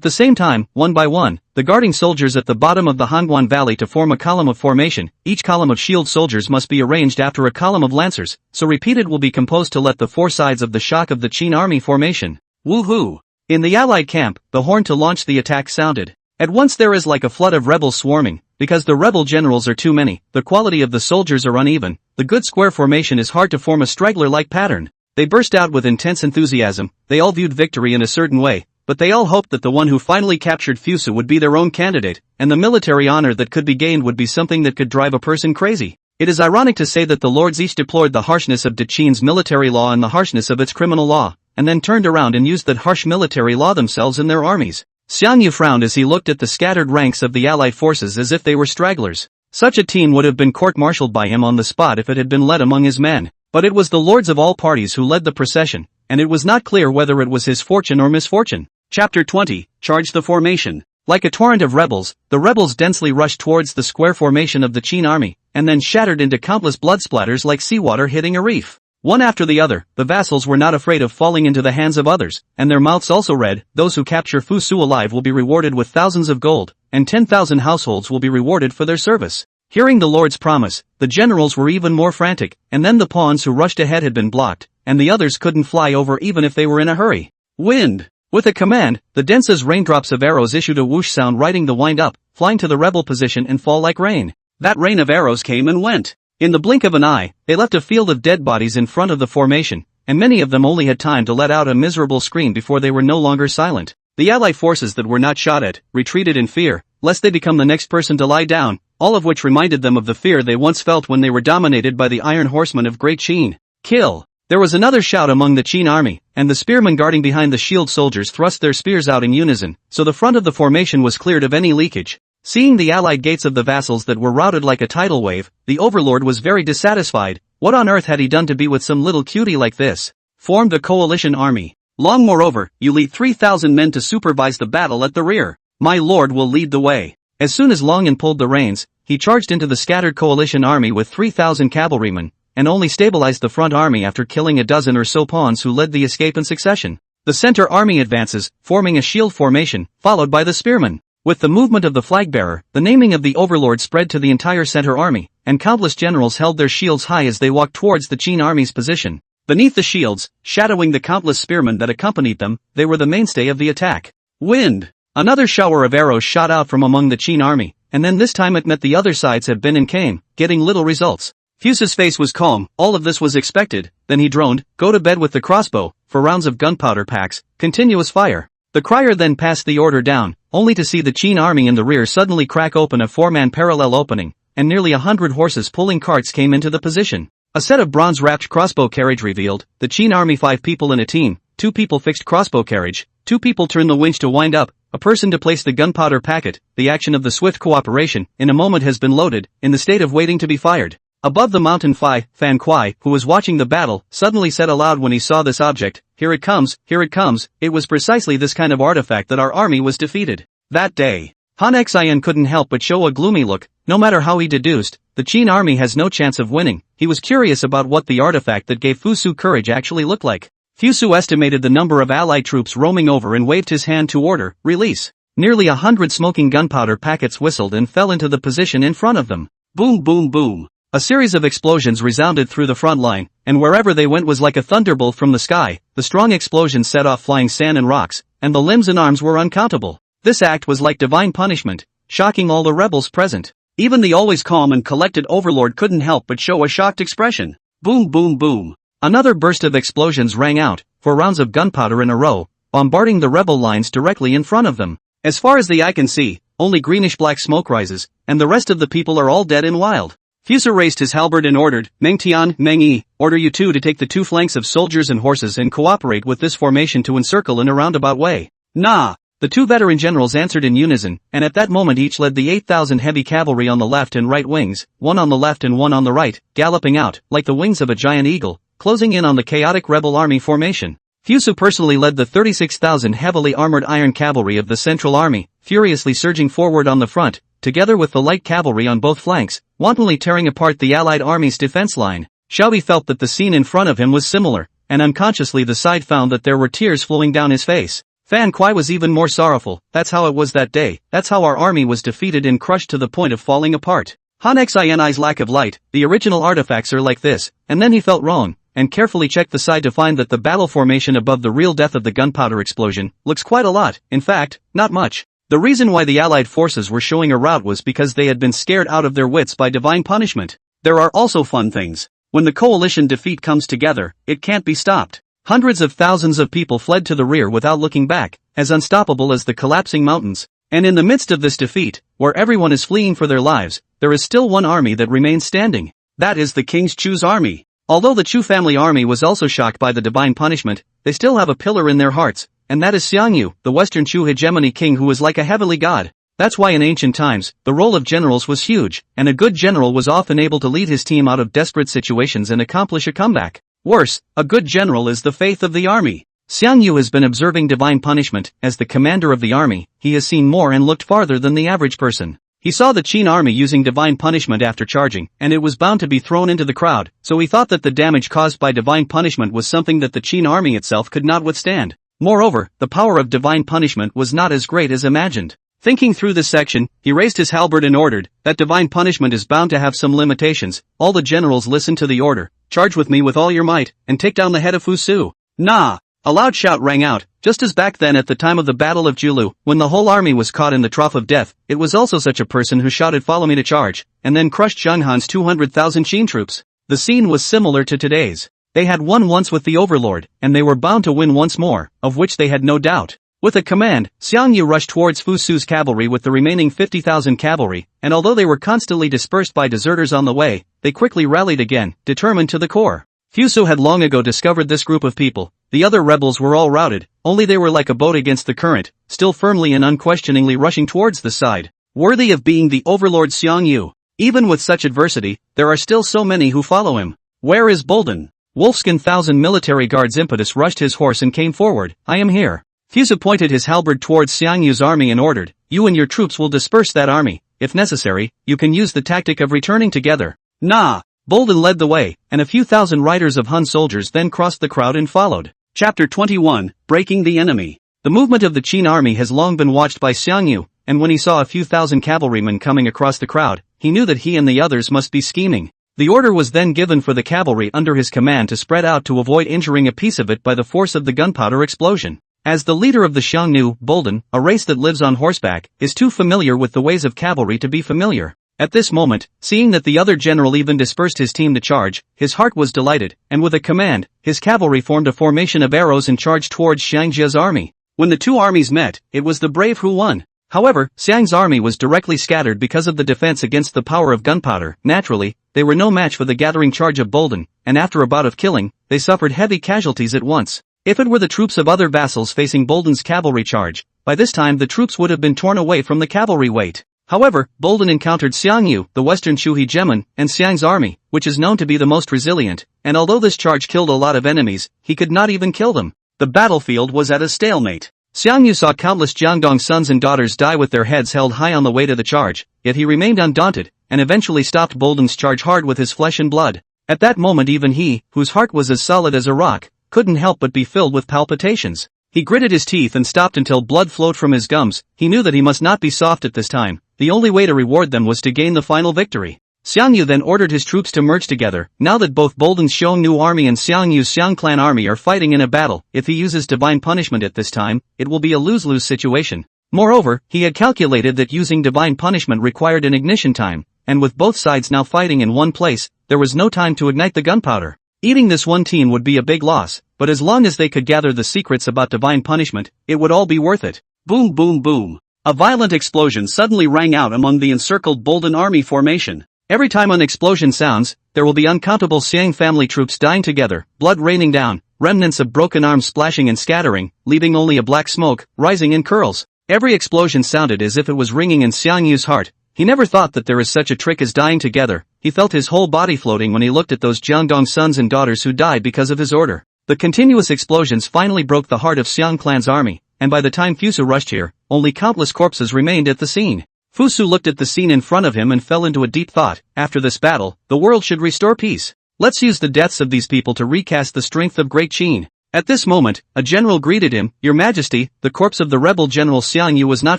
the same time, one by one, the guarding soldiers at the bottom of the Hanguan Valley to form a column of formation. Each column of shield soldiers must be arranged after a column of lancers, so repeated will be composed to let the four sides of the shock of the Qin army formation. Woohoo! In the allied camp, the horn to launch the attack sounded. At once there is like a flood of rebels swarming, because the rebel generals are too many, the quality of the soldiers are uneven, the good square formation is hard to form a straggler-like pattern. They burst out with intense enthusiasm, they all viewed victory in a certain way, but they all hoped that the one who finally captured Fusu would be their own candidate, and the military honor that could be gained would be something that could drive a person crazy. It is ironic to say that the lords each deplored the harshness of Qin's military law and the harshness of its criminal law, and then turned around and used that harsh military law themselves in their armies. Xiang Yu frowned as he looked at the scattered ranks of the allied forces as if they were stragglers. Such a team would have been court-martialed by him on the spot if it had been led among his men. But it was the lords of all parties who led the procession, and it was not clear whether it was his fortune or misfortune. Chapter 20, Charge the Formation. Like a torrent of rebels, the rebels densely rushed towards the square formation of the Qin army, and then shattered into countless blood splatters like seawater hitting a reef. One after the other, the vassals were not afraid of falling into the hands of others, and their mouths also read, those who capture Fu Su alive will be rewarded with thousands of gold, and 10,000 households will be rewarded for their service. Hearing the lord's promise, the generals were even more frantic, and then the pawns who rushed ahead had been blocked, and the others couldn't fly over even if they were in a hurry. Wind! With a command, the dense as raindrops of arrows issued a whoosh sound riding the wind up, flying to the rebel position and fall like rain. That rain of arrows came and went. In the blink of an eye, they left a field of dead bodies in front of the formation, and many of them only had time to let out a miserable scream before they were no longer silent. The allied forces that were not shot at, retreated in fear, lest they become the next person to lie down, all of which reminded them of the fear they once felt when they were dominated by the Iron Horsemen of Great Qin. Kill! There was another shout among the Qin army, and the spearmen guarding behind the shield soldiers thrust their spears out in unison, so the front of the formation was cleared of any leakage. Seeing the allied gates of the vassals that were routed like a tidal wave, the overlord was very dissatisfied. What on earth had he done to be with some little cutie like this? Formed a coalition army. Long moreover, you lead 3,000 men to supervise the battle at the rear. My lord will lead the way. As soon as Longan pulled the reins, he charged into the scattered coalition army with 3,000 cavalrymen, and only stabilized the front army after killing a dozen or so pawns who led the escape in succession. The center army advances, forming a shield formation, followed by the spearmen. With the movement of the flag-bearer, the naming of the overlord spread to the entire center army, and countless generals held their shields high as they walked towards the Qin army's position. Beneath the shields, shadowing the countless spearmen that accompanied them, they were the mainstay of the attack. Wind! Another shower of arrows shot out from among the Qin army, and then this time it met the other sides had been and came, getting little results. Fuse's face was calm, all of this was expected, then he droned, go to bed with the crossbow, for rounds of gunpowder packs, continuous fire. The crier then passed the order down, only to see the Qin army in the rear suddenly crack open a four-man parallel opening, and nearly 100 horses pulling carts came into the position. A set of bronze-wrapped crossbow carriage revealed, the Qin army 5 people in a team, 2 people fixed crossbow carriage, 2 people turn the winch to wind up, a person to place the gunpowder packet. The action of the swift cooperation, in a moment has been loaded, in the state of waiting to be fired. Above the mountain Fan Kuai, who was watching the battle, suddenly said aloud when he saw this object, here it comes, here it comes. It was precisely this kind of artifact that our army was defeated. That day, Han Xian couldn't help but show a gloomy look. No matter how he deduced, the Qin army has no chance of winning. He was curious about what the artifact that gave Fu Su courage actually looked like. Fu Su estimated the number of allied troops roaming over and waved his hand to order, release. Nearly 100 smoking gunpowder packets whistled and fell into the position in front of them. Boom boom boom. A series of explosions resounded through the front line, and wherever they went was like a thunderbolt from the sky. The strong explosions set off flying sand and rocks, and the limbs and arms were uncountable. This act was like divine punishment, shocking all the rebels present. Even the always calm and collected overlord couldn't help but show a shocked expression. Boom boom boom. Another burst of explosions rang out, 4 rounds of gunpowder in a row, bombarding the rebel lines directly in front of them. As far as the eye can see, only greenish-black smoke rises, and the rest of the people are all dead and wild. Fusu raised his halberd and ordered, Meng Tian, Meng Yi, order you two to take the two flanks of soldiers and horses and cooperate with this formation to encircle in a roundabout way. Nah! The two veteran generals answered in unison, and at that moment each led the 8,000 heavy cavalry on the left and right wings, one on the left and one on the right, galloping out, like the wings of a giant eagle, closing in on the chaotic rebel army formation. Fusu personally led the 36,000 heavily armored iron cavalry of the Central Army, furiously surging forward on the front, together with the light cavalry on both flanks, wantonly tearing apart the Allied army's defense line. Xiaobi felt that the scene in front of him was similar, and unconsciously the side found that there were tears flowing down his face. Fan Kuai was even more sorrowful. That's how it was that day, that's how our army was defeated and crushed to the point of falling apart. Han Xian's lack of light, the original artifacts are like this, and then he felt wrong, and carefully checked the side to find that the battle formation above the real death of the gunpowder explosion looks quite a lot, in fact, not much. The reason why the Allied forces were showing a rout was because they had been scared out of their wits by divine punishment. There are also fun things. When the coalition defeat comes together, it can't be stopped. Hundreds of thousands of people fled to the rear without looking back, as unstoppable as the collapsing mountains. And in the midst of this defeat, where everyone is fleeing for their lives, there is still one army that remains standing. That is the King's Chu's army. Although the Chu family army was also shocked by the divine punishment, they still have a pillar in their hearts, and that is Xiangyu, the Western Chu hegemony king who was like a heavenly god. That's why in ancient times, the role of generals was huge, and a good general was often able to lead his team out of desperate situations and accomplish a comeback. Worse, a good general is the faith of the army. Xiangyu has been observing divine punishment. As the commander of the army, he has seen more and looked farther than the average person. He saw the Qin army using divine punishment after charging, and it was bound to be thrown into the crowd, so he thought that the damage caused by divine punishment was something that the Qin army itself could not withstand. Moreover, the power of divine punishment was not as great as imagined. Thinking through this section, he raised his halberd and ordered, that divine punishment is bound to have some limitations. All the generals listened to the order, charge with me with all your might, and take down the head of Fusu. Nah! A loud shout rang out, just as back then at the time of the Battle of Julu, when the whole army was caught in the trough of death, it was also such a person who shouted follow me to charge, and then crushed Zhang Han's 200,000 Qin troops. The scene was similar to today's. They had won once with the overlord, and they were bound to win once more, of which they had no doubt. With a command, Xiangyu rushed towards Fusu's cavalry with the remaining 50,000 cavalry, and although they were constantly dispersed by deserters on the way, they quickly rallied again, determined to the core. Fusu had long ago discovered this group of people. The other rebels were all routed, only they were like a boat against the current, still firmly and unquestioningly rushing towards the side. Worthy of being the overlord Xiangyu. Even with such adversity, there are still so many who follow him. Where is Bolden? Wolfskin 1,000 military guards impetus rushed his horse and came forward. I am here. Fusu pointed his halberd towards Xiangyu's army and ordered, you and your troops will disperse that army. If necessary, you can use the tactic of returning together. Nah! Bolden led the way, and a few thousand riders of Han soldiers then crossed the crowd and followed. Chapter 21, Breaking the Enemy. The movement of the Qin army has long been watched by Xiangyu, and when he saw a few thousand cavalrymen coming across the crowd, he knew that he and the others must be scheming. The order was then given for the cavalry under his command to spread out to avoid injuring a piece of it by the force of the gunpowder explosion. As the leader of the Xiangnu, Bolden, a race that lives on horseback, is too familiar with the ways of cavalry to be familiar. At this moment, seeing that the other general even dispersed his team to charge, his heart was delighted, and with a command, his cavalry formed a formation of arrows and charged towards Xiangjia's army. When the two armies met, it was the brave who won. However, Xiang's army was directly scattered because of the defense against the power of gunpowder. Naturally, they were no match for the gathering charge of Bolden, and after a bout of killing, they suffered heavy casualties at once. If it were the troops of other vassals facing Bolden's cavalry charge, by this time the troops would have been torn away from the cavalry weight. However, Bolden encountered Xiangyu, the Western Chu hegemon, and Xiang's army, which is known to be the most resilient, and although this charge killed a lot of enemies, he could not even kill them. The battlefield was at a stalemate. Xiangyu saw countless Jiangdong's sons and daughters die with their heads held high on the way to the charge, yet he remained undaunted, and eventually stopped Bolden's charge hard with his flesh and blood. At that moment even he, whose heart was as solid as a rock, couldn't help but be filled with palpitations. He gritted his teeth and stopped until blood flowed from his gums. He knew that he must not be soft at this time. The only way to reward them was to gain the final victory. Xiangyu then ordered his troops to merge together. Now that both Bolden's Xiongnu army and Xiangyu's Xiang clan army are fighting in a battle, if he uses divine punishment at this time, it will be a lose-lose situation. Moreover, he had calculated that using divine punishment required an ignition time, and with both sides now fighting in one place, there was no time to ignite the gunpowder. Eating this one team would be a big loss, but as long as they could gather the secrets about divine punishment, it would all be worth it. Boom boom boom. A violent explosion suddenly rang out among the encircled Bolden army formation. Every time an explosion sounds, there will be uncountable Xiang family troops dying together, blood raining down, remnants of broken arms splashing and scattering, leaving only a black smoke, rising in curls. Every explosion sounded as if it was ringing in Xiang Yu's heart. He never thought that there is such a trick as dying together. He felt his whole body floating when he looked at those Jiangdong sons and daughters who died because of his order. The continuous explosions finally broke the heart of Xiang clan's army, and by the time Fusu rushed here, only countless corpses remained at the scene. Fusu looked at the scene in front of him and fell into a deep thought. After this battle, the world should restore peace. Let's use the deaths of these people to recast the strength of Great Qin. At this moment, a general greeted him. Your Majesty, the corpse of the rebel general Xiang Yu was not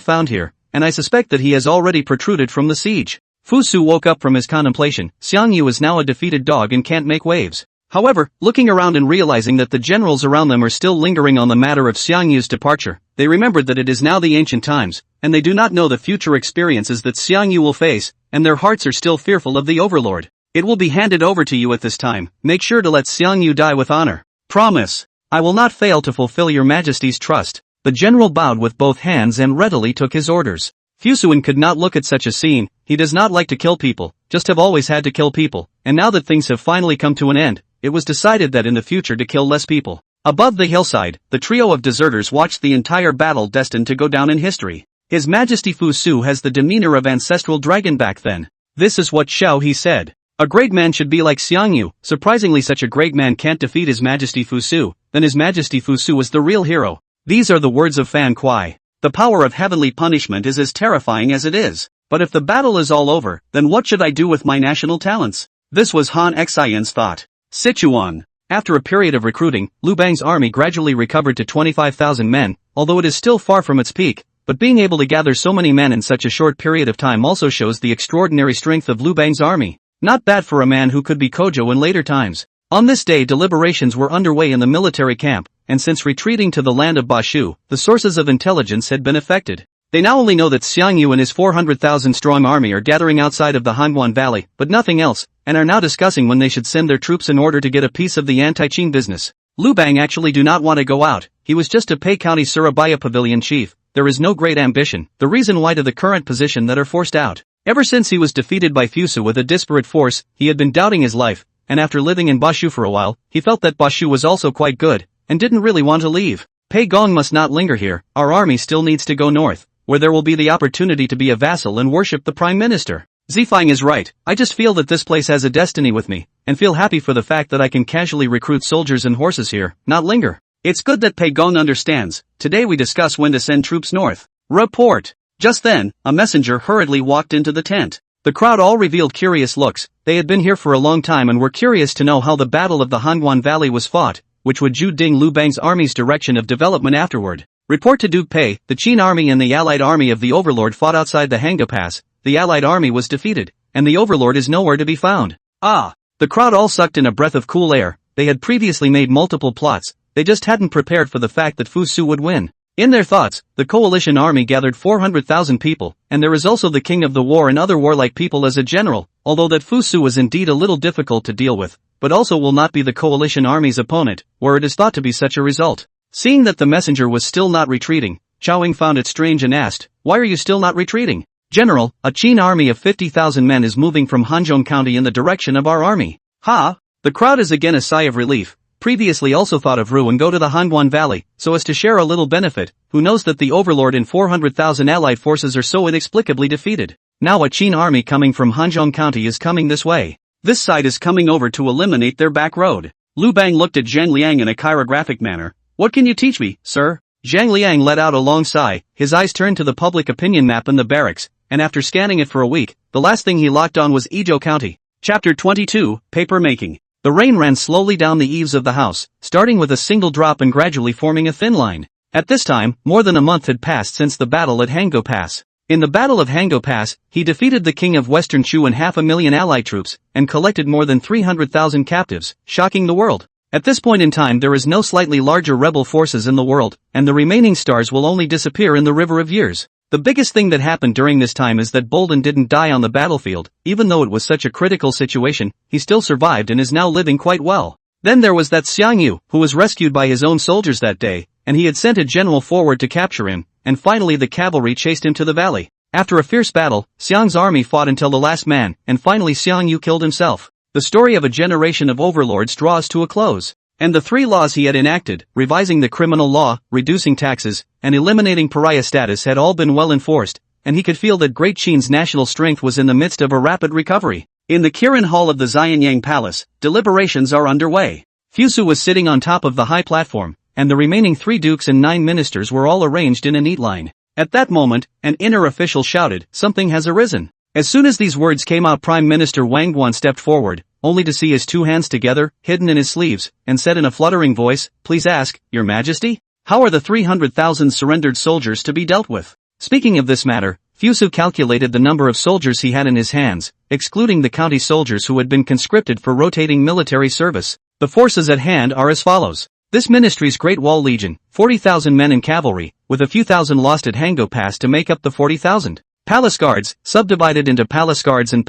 found here, and I suspect that he has already protruded from the siege. Fusu woke up from his contemplation. Xiang Yu is now a defeated dog and can't make waves. However, looking around and realizing that the generals around them are still lingering on the matter of Xiang Yu's departure, they remembered that it is now the ancient times, and they do not know the future experiences that Xiang Yu will face, and their hearts are still fearful of the overlord. It will be handed over to you at this time. Make sure to let Xiang Yu die with honor. Promise. I will not fail to fulfill your Majesty's trust. The general bowed with both hands and readily took his orders. Fusuin could not look at such a scene. He does not like to kill people, just have always had to kill people, and now that things have finally come to an end, it was decided that in the future to kill less people. Above the hillside, the trio of deserters watched the entire battle destined to go down in history. His Majesty Fusu has the demeanor of ancestral dragon back then. This is what Xiao He said. A great man should be like Xiang Yu. Surprisingly, such a great man can't defeat His Majesty Fusu. Then His Majesty Fusu is the real hero. These are the words of Fan Kuai. The power of heavenly punishment is as terrifying as it is. But if the battle is all over, then what should I do with my national talents? This was Han Xian's thought. Sichuan. After a period of recruiting, Liu Bang's army gradually recovered to 25,000 men, although it is still far from its peak. But being able to gather so many men in such a short period of time also shows the extraordinary strength of Liu Bang's army. Not bad for a man who could be Kojo in later times. On this day, deliberations were underway in the military camp, and since retreating to the land of Bashu, the sources of intelligence had been affected. They now only know that Xiang Yu and his 400,000 strong army are gathering outside of the Hanguan Valley, but nothing else, and are now discussing when they should send their troops in order to get a piece of the anti-Qin business. Liu Bang actually do not want to go out. He was just a Pei County Surabaya pavilion chief. There is no great ambition, the reason why to the current position that are forced out. Ever since he was defeated by Fusu with a disparate force, he had been doubting his life, and after living in Bashu for a while, he felt that Bashu was also quite good, and didn't really want to leave. Pei Gong must not linger here. Our army still needs to go north, where there will be the opportunity to be a vassal and worship the Prime Minister. Zifeng is right. I just feel that this place has a destiny with me, and feel happy for the fact that I can casually recruit soldiers and horses here, not linger. It's good that Pei Gong understands. Today we discuss when to send troops north. Report. Just then, a messenger hurriedly walked into the tent. The crowd all revealed curious looks. They had been here for a long time and were curious to know how the Battle of the Hanguan Valley was fought, which would Zhu Ding Liu Bang's army's direction of development afterward. Report to Duke Pei. The Qin army and the allied army of the Overlord fought outside the Hanga Pass. The allied army was defeated, and the Overlord is nowhere to be found. Ah! The crowd all sucked in a breath of cool air. They had previously made multiple plots. They just hadn't prepared for the fact that Fusu would win. In their thoughts, the coalition army gathered 400,000 people, and there is also the king of the war and other warlike people as a general, although that Fusu was indeed a little difficult to deal with, but also will not be the coalition army's opponent, where it is thought to be such a result. Seeing that the messenger was still not retreating, Chowing found it strange and asked, "Why are you still not retreating?" "General, a Qin army of 50,000 men is moving from Hanzhong County in the direction of our army." "Ha!" The crowd is again a sigh of relief. Previously also thought of Ru and go to the Hanguan Valley, so as to share a little benefit. Who knows that the Overlord and 400,000 allied forces are so inexplicably defeated. Now a Qin army coming from Hanzhong County is coming this way. This side is coming over to eliminate their back road. Liu Bang looked at Zhang Liang in a chirographic manner. "What can you teach me, sir?" Zhang Liang let out a long sigh. His eyes turned to the public opinion map in the barracks, and after scanning it for a week, the last thing he locked on was Izhou County. Chapter 22, Paper Making. The rain ran slowly down the eaves of the house, starting with a single drop and gradually forming a thin line. At this time, more than a month had passed since the battle at Hango Pass. In the Battle of Hango Pass, he defeated the king of Western Shu and 500,000 allied troops, and collected more than 300,000 captives, shocking the world. At this point in time there is no slightly larger rebel forces in the world, and the remaining stars will only disappear in the river of years. The biggest thing that happened during this time is that Bolden didn't die on the battlefield. Even though it was such a critical situation, he still survived and is now living quite well. Then there was that Xiang Yu, who was rescued by his own soldiers that day, and he had sent a general forward to capture him, and finally the cavalry chased him to the valley. After a fierce battle, Xiang's army fought until the last man, and finally Xiang Yu killed himself. The story of a generation of overlords draws to a close. And the 3 laws he had enacted, revising the criminal law, reducing taxes, and eliminating pariah status had all been well enforced, and he could feel that Great Qin's national strength was in the midst of a rapid recovery. In the Kirin Hall of the Xianyang Palace, deliberations are underway. Fusu was sitting on top of the high platform, and the remaining 3 dukes and 9 ministers were all arranged in a neat line. At that moment, an inner official shouted, "Something has arisen." As soon as these words came out, Prime Minister Wang Guan stepped forward, only to see his 2 hands together, hidden in his sleeves, and said in a fluttering voice, "Please ask, Your Majesty? How are the 300,000 surrendered soldiers to be dealt with?" Speaking of this matter, Fusu calculated the number of soldiers he had in his hands, excluding the county soldiers who had been conscripted for rotating military service. The forces at hand are as follows. This ministry's Great Wall Legion, 40,000 men in cavalry, with a few thousand lost at Hango Pass to make up the 40,000. Palace Guards, subdivided into Palace Guards and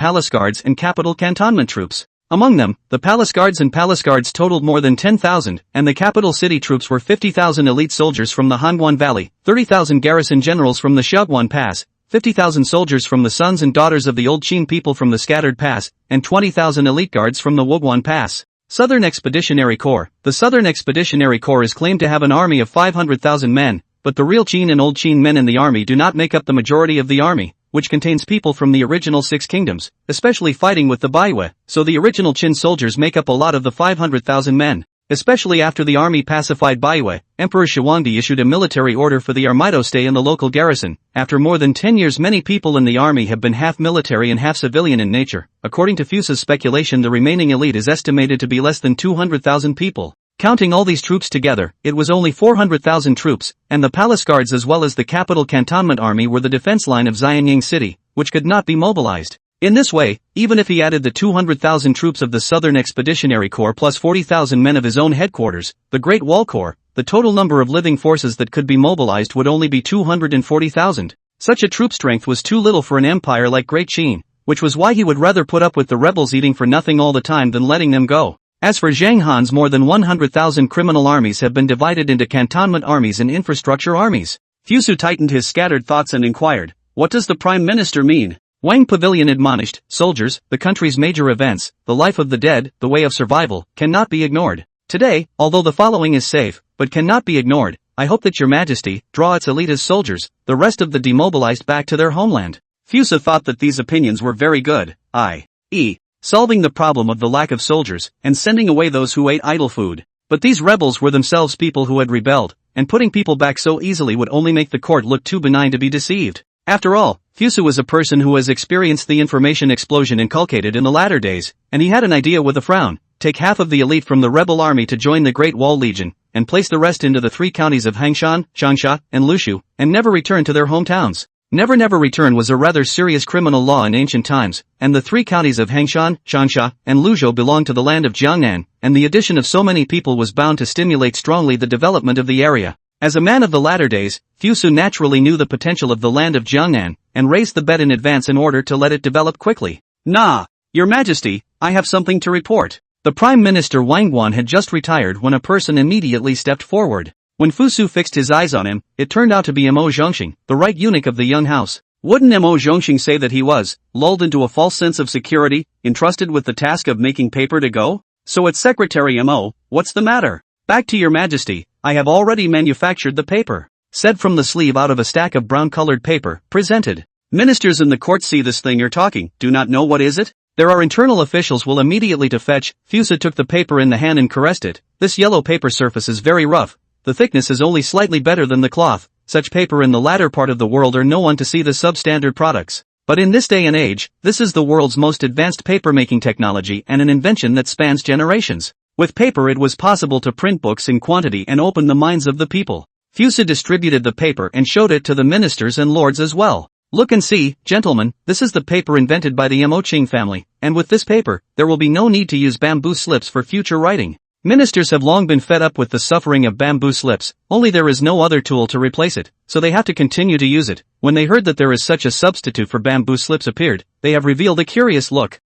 capital cantonment troops. Among them, the Palace Guards and Palace Guards totaled more than 10,000, and the capital city troops were 50,000 elite soldiers from the Hanguan Valley, 30,000 garrison generals from the Shaoguan Pass, 50,000 soldiers from the sons and daughters of the old Qin people from the Scattered Pass, and 20,000 elite guards from the Woguan Pass. Southern Expeditionary Corps. The Southern Expeditionary Corps is claimed to have an army of 500,000 men, but the real Qin and Old Qin men in the army do not make up the majority of the army, which contains people from the original 6 kingdoms, especially fighting with the Baihui, so the original Qin soldiers make up a lot of the 500,000 men. Especially after the army pacified Baihui, Emperor Shiguangdi issued a military order for the army to stay in the local garrison. After more than 10 years, many people in the army have been half military and half civilian in nature. According to Fusa's speculation, the remaining elite is estimated to be less than 200,000 people. Counting all these troops together, it was only 400,000 troops, and the palace guards as well as the capital cantonment army were the defense line of Xianyang City, which could not be mobilized. In this way, even if he added the 200,000 troops of the Southern Expeditionary Corps plus 40,000 men of his own headquarters, the Great Wall Corps, the total number of living forces that could be mobilized would only be 240,000. Such a troop strength was too little for an empire like Great Qin, which was why he would rather put up with the rebels eating for nothing all the time than letting them go. As for Zhang Han's more than 100,000 criminal armies have been divided into cantonment armies and infrastructure armies. Fusu tightened his scattered thoughts and inquired, "What does the Prime Minister mean?" Wang Pavilion admonished, "Soldiers, the country's major events, the life of the dead, the way of survival, cannot be ignored. Today, although the following is safe, but cannot be ignored, I hope that Your Majesty draw its elite as soldiers, the rest of the demobilized back to their homeland." Fusa thought that these opinions were very good, i.e., solving the problem of the lack of soldiers, and sending away those who ate idle food. But these rebels were themselves people who had rebelled, and putting people back so easily would only make the court look too benign to be deceived. After all, Fusa was a person who has experienced the information explosion inculcated in the latter days, and he had an idea with a frown: take half of the elite from the rebel army to join the Great Wall Legion, and place the rest into the 3 counties of Hangshan, Changsha, and Lushu, and never return to their hometowns. Never return was a rather serious criminal law in ancient times, and the 3 counties of Hangshan, Changsha, and Luzhou belonged to the land of Jiangnan, and the addition of so many people was bound to stimulate strongly the development of the area. As a man of the latter days, Fusu naturally knew the potential of the land of Jiangnan, and raised the bet in advance in order to let it develop quickly. "Nah, Your Majesty, I have something to report." The Prime Minister Wang Guan had just retired when a person immediately stepped forward. When Fusu fixed his eyes on him, it turned out to be Mo Zhongxing, the right eunuch of the young house. Wouldn't Mo Zhongxing say that he was, lulled into a false sense of security, entrusted with the task of making paper to go? "So it's Secretary Mo, what's the matter?" "Back to Your Majesty, I have already manufactured the paper," said from the sleeve out of a stack of brown-colored paper, presented. "Ministers in the court see this thing you're talking, do not know what is it? There are internal officials will immediately to fetch." Fusa took the paper in the hand and caressed it. "This yellow paper surface is very rough. The thickness is only slightly better than the cloth. Such paper in the latter part of the world are no one to see the substandard products. But in this day and age, this is the world's most advanced paper-making technology and an invention that spans generations. With paper it was possible to print books in quantity and open the minds of the people." Fusa distributed the paper and showed it to the ministers and lords as well. "Look and see, gentlemen, this is the paper invented by the Mo Qing family, and with this paper, there will be no need to use bamboo slips for future writing. Ministers have long been fed up with the suffering of bamboo slips, only there is no other tool to replace it, so they have to continue to use it. When they heard that there is such a substitute for bamboo slips appeared, they have revealed a curious look.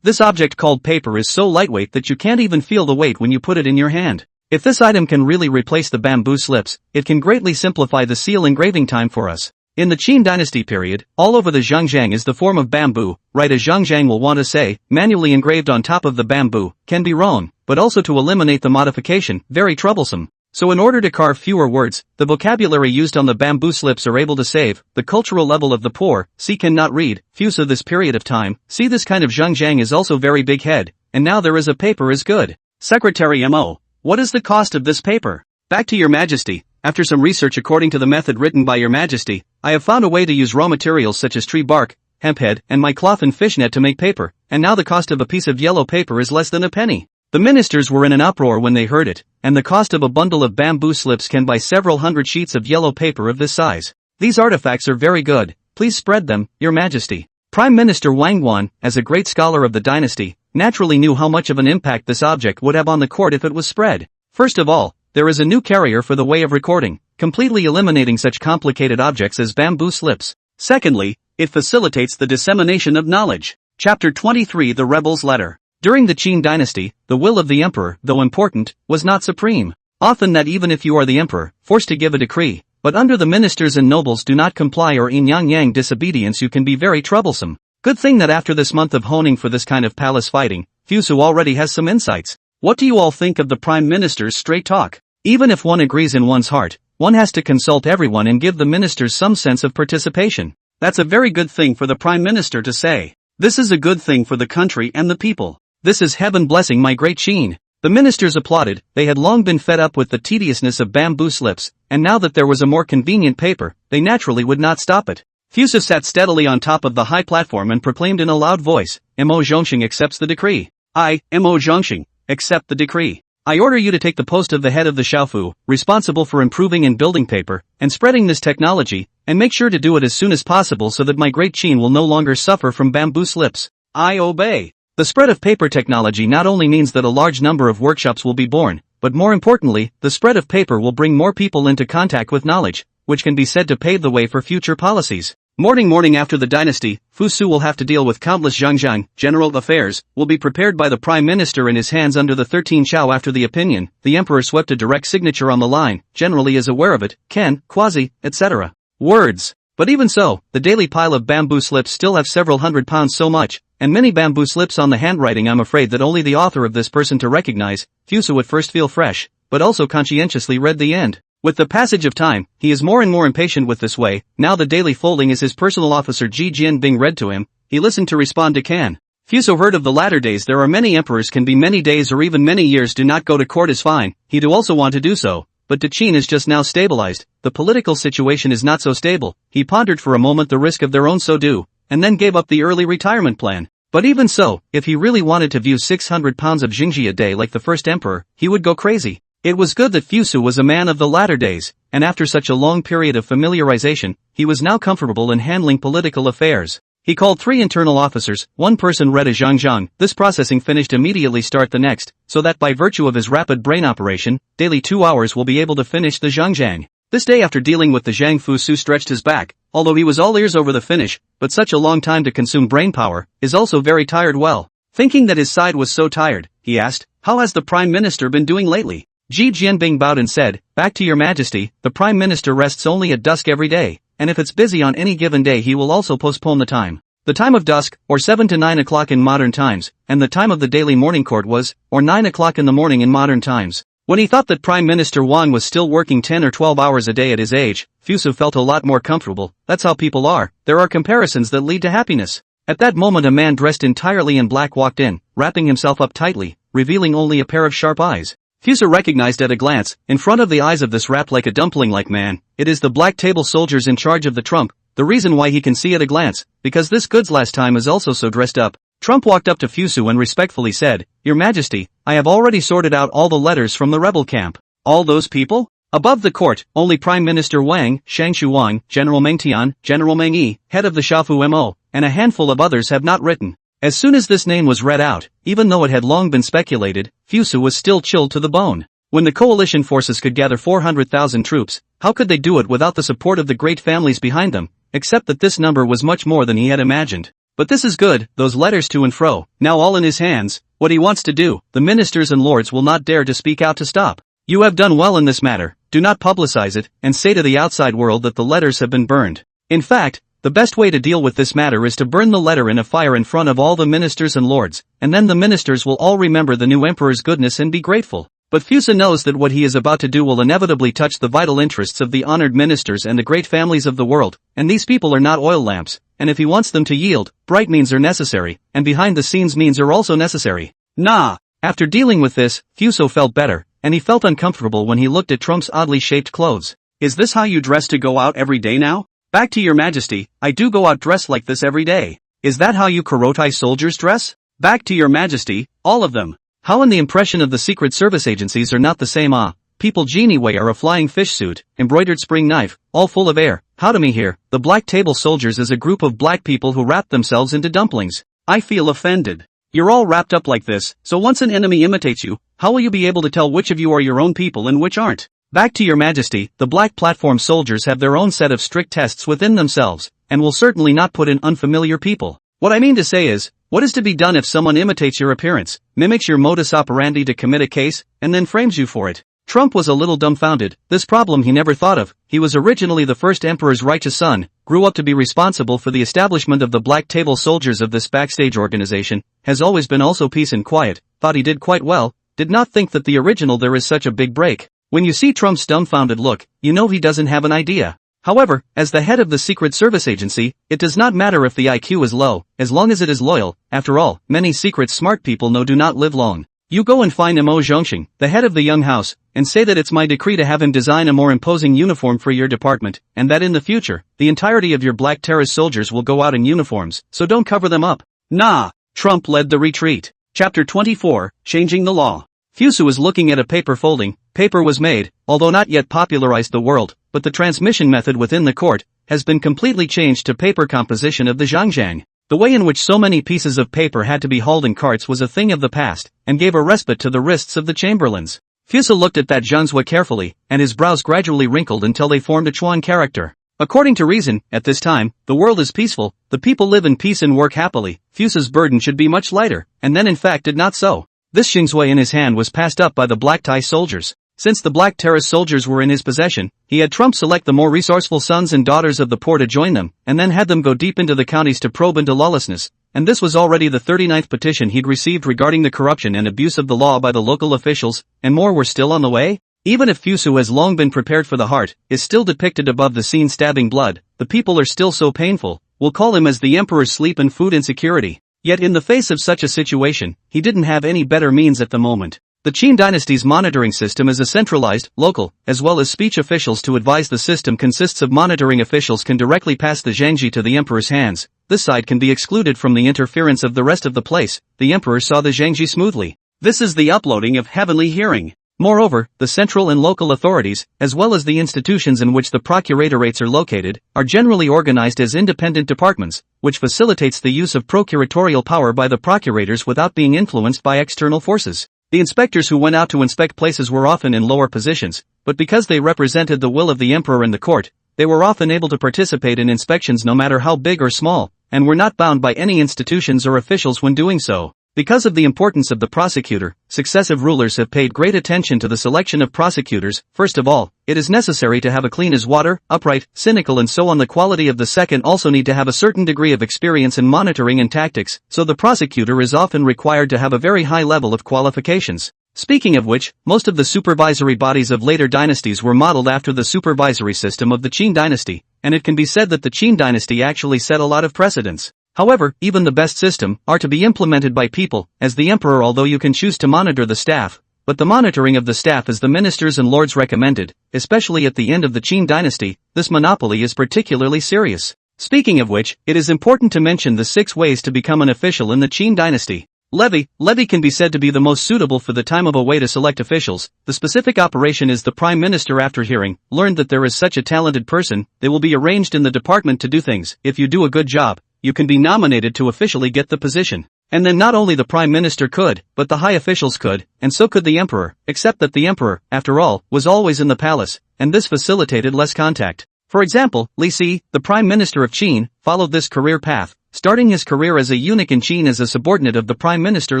This object called paper is so lightweight that you can't even feel the weight when you put it in your hand. If this item can really replace the bamboo slips, it can greatly simplify the seal engraving time for us. In the Qin Dynasty period, all over the zhangjiang is the form of bamboo, right? A zhangjiang will want to say, manually engraved on top of the bamboo, can be wrong, but also to eliminate the modification, very troublesome. So in order to carve fewer words, the vocabulary used on the bamboo slips are able to save the cultural level of the poor, see cannot read, Fuso this period of time, see this kind of zhangjiang is also very big head, and now there is a paper is good. Secretary Mo. What is the cost of this paper? Back to your majesty, after some research according to the method written by your majesty, I have found a way to use raw materials such as tree bark, hemp head, and my cloth and fishnet to make paper, and now the cost of a piece of yellow paper is less than a penny. The ministers were in an uproar when they heard it, and the cost of a bundle of bamboo slips can buy several hundred sheets of yellow paper of this size. These artifacts are very good, please spread them, your majesty. Prime Minister Wang Guan, as a great scholar of the dynasty, naturally knew how much of an impact this object would have on the court if it was spread. First of all, there is a new carrier for the way of recording, completely eliminating such complicated objects as bamboo slips. Secondly, it facilitates the dissemination of knowledge. Chapter 23 The Rebel's Letter. During the Qin Dynasty, the will of the emperor, though important, was not supreme. Often that even if you are the emperor, forced to give a decree, but under the ministers and nobles do not comply or in yang disobedience you can be very troublesome. Good thing that after this month of honing for this kind of palace fighting, Fuso already has some insights. What do you all think of the Prime Minister's straight talk? Even if one agrees in one's heart, one has to consult everyone and give the ministers some sense of participation. That's a very good thing for the Prime Minister to say. This is a good thing for the country and the people. This is heaven blessing my great Qin. The ministers applauded, they had long been fed up with the tediousness of bamboo slips, and now that there was a more convenient paper, they naturally would not stop it. Fuso sat steadily on top of the high platform and proclaimed in a loud voice, Mo Zhongxing accepts the decree. I, Mo Zhongxing, accept the decree. I order you to take the post of the head of the Shaofu, responsible for improving and building paper, and spreading this technology, and make sure to do it as soon as possible so that my great Qin will no longer suffer from bamboo slips. I obey. The spread of paper technology not only means that a large number of workshops will be born, but more importantly, the spread of paper will bring more people into contact with knowledge, which can be said to pave the way for future policies. Morning after the dynasty, Fusu will have to deal with countless zhangjiang, general affairs, will be prepared by the Prime Minister in his hands under the 13 Chao after the opinion, the Emperor swept a direct signature on the line, generally is aware of it, can, quasi, etc. Words. But even so, the daily pile of bamboo slips still have several hundred pounds so much, and many bamboo slips on the handwriting I'm afraid that only the author of this person to recognize, Fusu at first feel fresh, but also conscientiously read the end. With the passage of time, he is more and more impatient with this way, now the daily folding is his personal officer Ji Jian being read to him, he listened to respond to Can. Fuso heard of the latter days there are many emperors can be many days or even many years do not go to court is fine, he do also want to do so, but Qin is just now stabilized, the political situation is not so stable, he pondered for a moment the risk of their own so do, and then gave up the early retirement plan. But even so, if he really wanted to view 600 pounds of Jingji a day like the first emperor, he would go crazy. It was good that Fusu was a man of the latter days, and after such a long period of familiarization, he was now comfortable in handling political affairs. He called 3 internal officers, one person read a zhangjiang, this processing finished immediately start the next, so that by virtue of his rapid brain operation, daily 2 hours will be able to finish the zhangjiang. This day after dealing with the zhang Fusu stretched his back, although he was all ears over the finish, but such a long time to consume brain power, is also very tired well. Thinking that his side was so tired, he asked, how has the Prime Minister been doing lately? Ji Jianbing bowed and said, back to your majesty, the Prime Minister rests only at dusk every day, and if it's busy on any given day he will also postpone the time. The time of dusk, or 7 to 9 o'clock in modern times, and the time of the daily morning court was, or 9 o'clock in the morning in modern times. When he thought that Prime Minister Wang was still working 10 or 12 hours a day at his age, Fusu felt a lot more comfortable, that's how people are, there are comparisons that lead to happiness. At that moment a man dressed entirely in black walked in, wrapping himself up tightly, revealing only a pair of sharp eyes. Fuso recognized at a glance, in front of the eyes of this wrapped like a dumpling-like man, it is the black table soldiers in charge of the Trump, the reason why he can see at a glance, because this goods last time is also so dressed up. Trump walked up to Fuso and respectfully said, Your Majesty, I have already sorted out all the letters from the rebel camp. All those people? Above the court, only Prime Minister Wang, Shangshu Wang, General Meng Tian, General Meng Yi, head of the Shaofu Mo, and a handful of others have not written. As soon as this name was read out, even though it had long been speculated, Fusu was still chilled to the bone. When the coalition forces could gather 400,000 troops, how could they do it without the support of the great families behind them, except that this number was much more than he had imagined. But this is good, those letters to and fro, now all in his hands, what he wants to do, the ministers and lords will not dare to speak out to stop. You have done well in this matter, do not publicize it, and say to the outside world that the letters have been burned. In fact, the best way to deal with this matter is to burn the letter in a fire in front of all the ministers and lords, and then the ministers will all remember the new emperor's goodness and be grateful. But Fusa knows that what he is about to do will inevitably touch the vital interests of the honored ministers and the great families of the world, and these people are not oil lamps, and if he wants them to yield, bright means are necessary, and behind the scenes means are also necessary. Nah! After dealing with this, Fuso felt better, and he felt uncomfortable when he looked at Trump's oddly shaped clothes. Is this how you dress to go out every day now? Back to your majesty, I do go out dressed like this every day. Is that how you Kurotai soldiers dress? Back to your majesty, all of them. How in the impression of the secret service agencies are not the same people genie way are a flying fish suit, embroidered spring knife, all full of air. How to me here, the black table soldiers is a group of black people who wrap themselves into dumplings. I feel offended. You're all wrapped up like this, so once an enemy imitates you, how will you be able to tell which of you are your own people and which aren't? Back to your majesty, the black platform soldiers have their own set of strict tests within themselves, and will certainly not put in unfamiliar people. What I mean to say is, what is to be done if someone imitates your appearance, mimics your modus operandi to commit a case, and then frames you for it? Trump was a little dumbfounded. This problem he never thought of. He was originally the first emperor's righteous son, grew up to be responsible for the establishment of the black table soldiers of this backstage organization, has always been also peace and quiet, thought he did quite well, did not think that the original there is such a big break. When you see Trump's dumbfounded look, you know he doesn't have an idea. However, as the head of the Secret Service Agency, it does not matter if the IQ is low, as long as it is loyal. After all, many secret smart people know do not live long. You go and find Mo Zhongxing, the head of the Young House, and say that it's my decree to have him design a more imposing uniform for your department, and that in the future, the entirety of your black terrorist soldiers will go out in uniforms, so don't cover them up. Nah! Trump led the retreat. Chapter 24, Changing the Law. Fusu was looking at a paper folding. Paper was made, although not yet popularized the world, but the transmission method within the court has been completely changed to paper composition of the Zhangjiang. The way in which so many pieces of paper had to be hauled in carts was a thing of the past, and gave a respite to the wrists of the chamberlains. Fusa looked at that Zhanzhua carefully, and his brows gradually wrinkled until they formed a Chuan character. According to reason, at this time, the world is peaceful, the people live in peace and work happily. Fusa's burden should be much lighter, and then in fact did not so. This Xingzui in his hand was passed up by the black tie soldiers. Since the black terrorist soldiers were in his possession, he had Trump select the more resourceful sons and daughters of the poor to join them, and then had them go deep into the counties to probe into lawlessness, and this was already the 39th petition he'd received regarding the corruption and abuse of the law by the local officials, and more were still on the way? Even if Fusu has long been prepared for the heart, is still depicted above the scene stabbing blood, the people are still so painful, we'll call him as the emperor's sleep and food insecurity. Yet in the face of such a situation, he didn't have any better means at the moment. The Qin Dynasty's monitoring system is a centralized, local, as well as speech officials to advise the system consists of monitoring officials can directly pass the Zhangji to the emperor's hands. This side can be excluded from the interference of the rest of the place. The emperor saw the Zhangji smoothly. This is the uploading of heavenly hearing. Moreover, the central and local authorities, as well as the institutions in which the procuratorates are located, are generally organized as independent departments, which facilitates the use of procuratorial power by the procurators without being influenced by external forces. The inspectors who went out to inspect places were often in lower positions, but because they represented the will of the emperor and the court, they were often able to participate in inspections no matter how big or small, and were not bound by any institutions or officials when doing so. Because of the importance of the prosecutor, successive rulers have paid great attention to the selection of prosecutors. First of all, it is necessary to have a clean as water, upright, cynical and so on. The quality of the second also need to have a certain degree of experience in monitoring and tactics, so the prosecutor is often required to have a very high level of qualifications. Speaking of which, most of the supervisory bodies of later dynasties were modeled after the supervisory system of the Qin Dynasty, and it can be said that the Qin Dynasty actually set a lot of precedents. However, even the best system are to be implemented by people, as the emperor, although you can choose to monitor the staff, but the monitoring of the staff is the ministers and lords recommended, especially at the end of the Qin Dynasty. This monopoly is particularly serious. Speaking of which, it is important to mention the 6 ways to become an official in the Qin Dynasty. Levy can be said to be the most suitable for the time of a way to select officials. The specific operation is the prime minister after hearing, learned that there is such a talented person, they will be arranged in the department to do things. If you do a good job, you can be nominated to officially get the position. And then not only the prime minister could, but the high officials could, and so could the emperor, except that the emperor, after all, was always in the palace, and this facilitated less contact. For example, Li Si, the prime minister of Qin, followed this career path, starting his career as a eunuch in Qin as a subordinate of the prime minister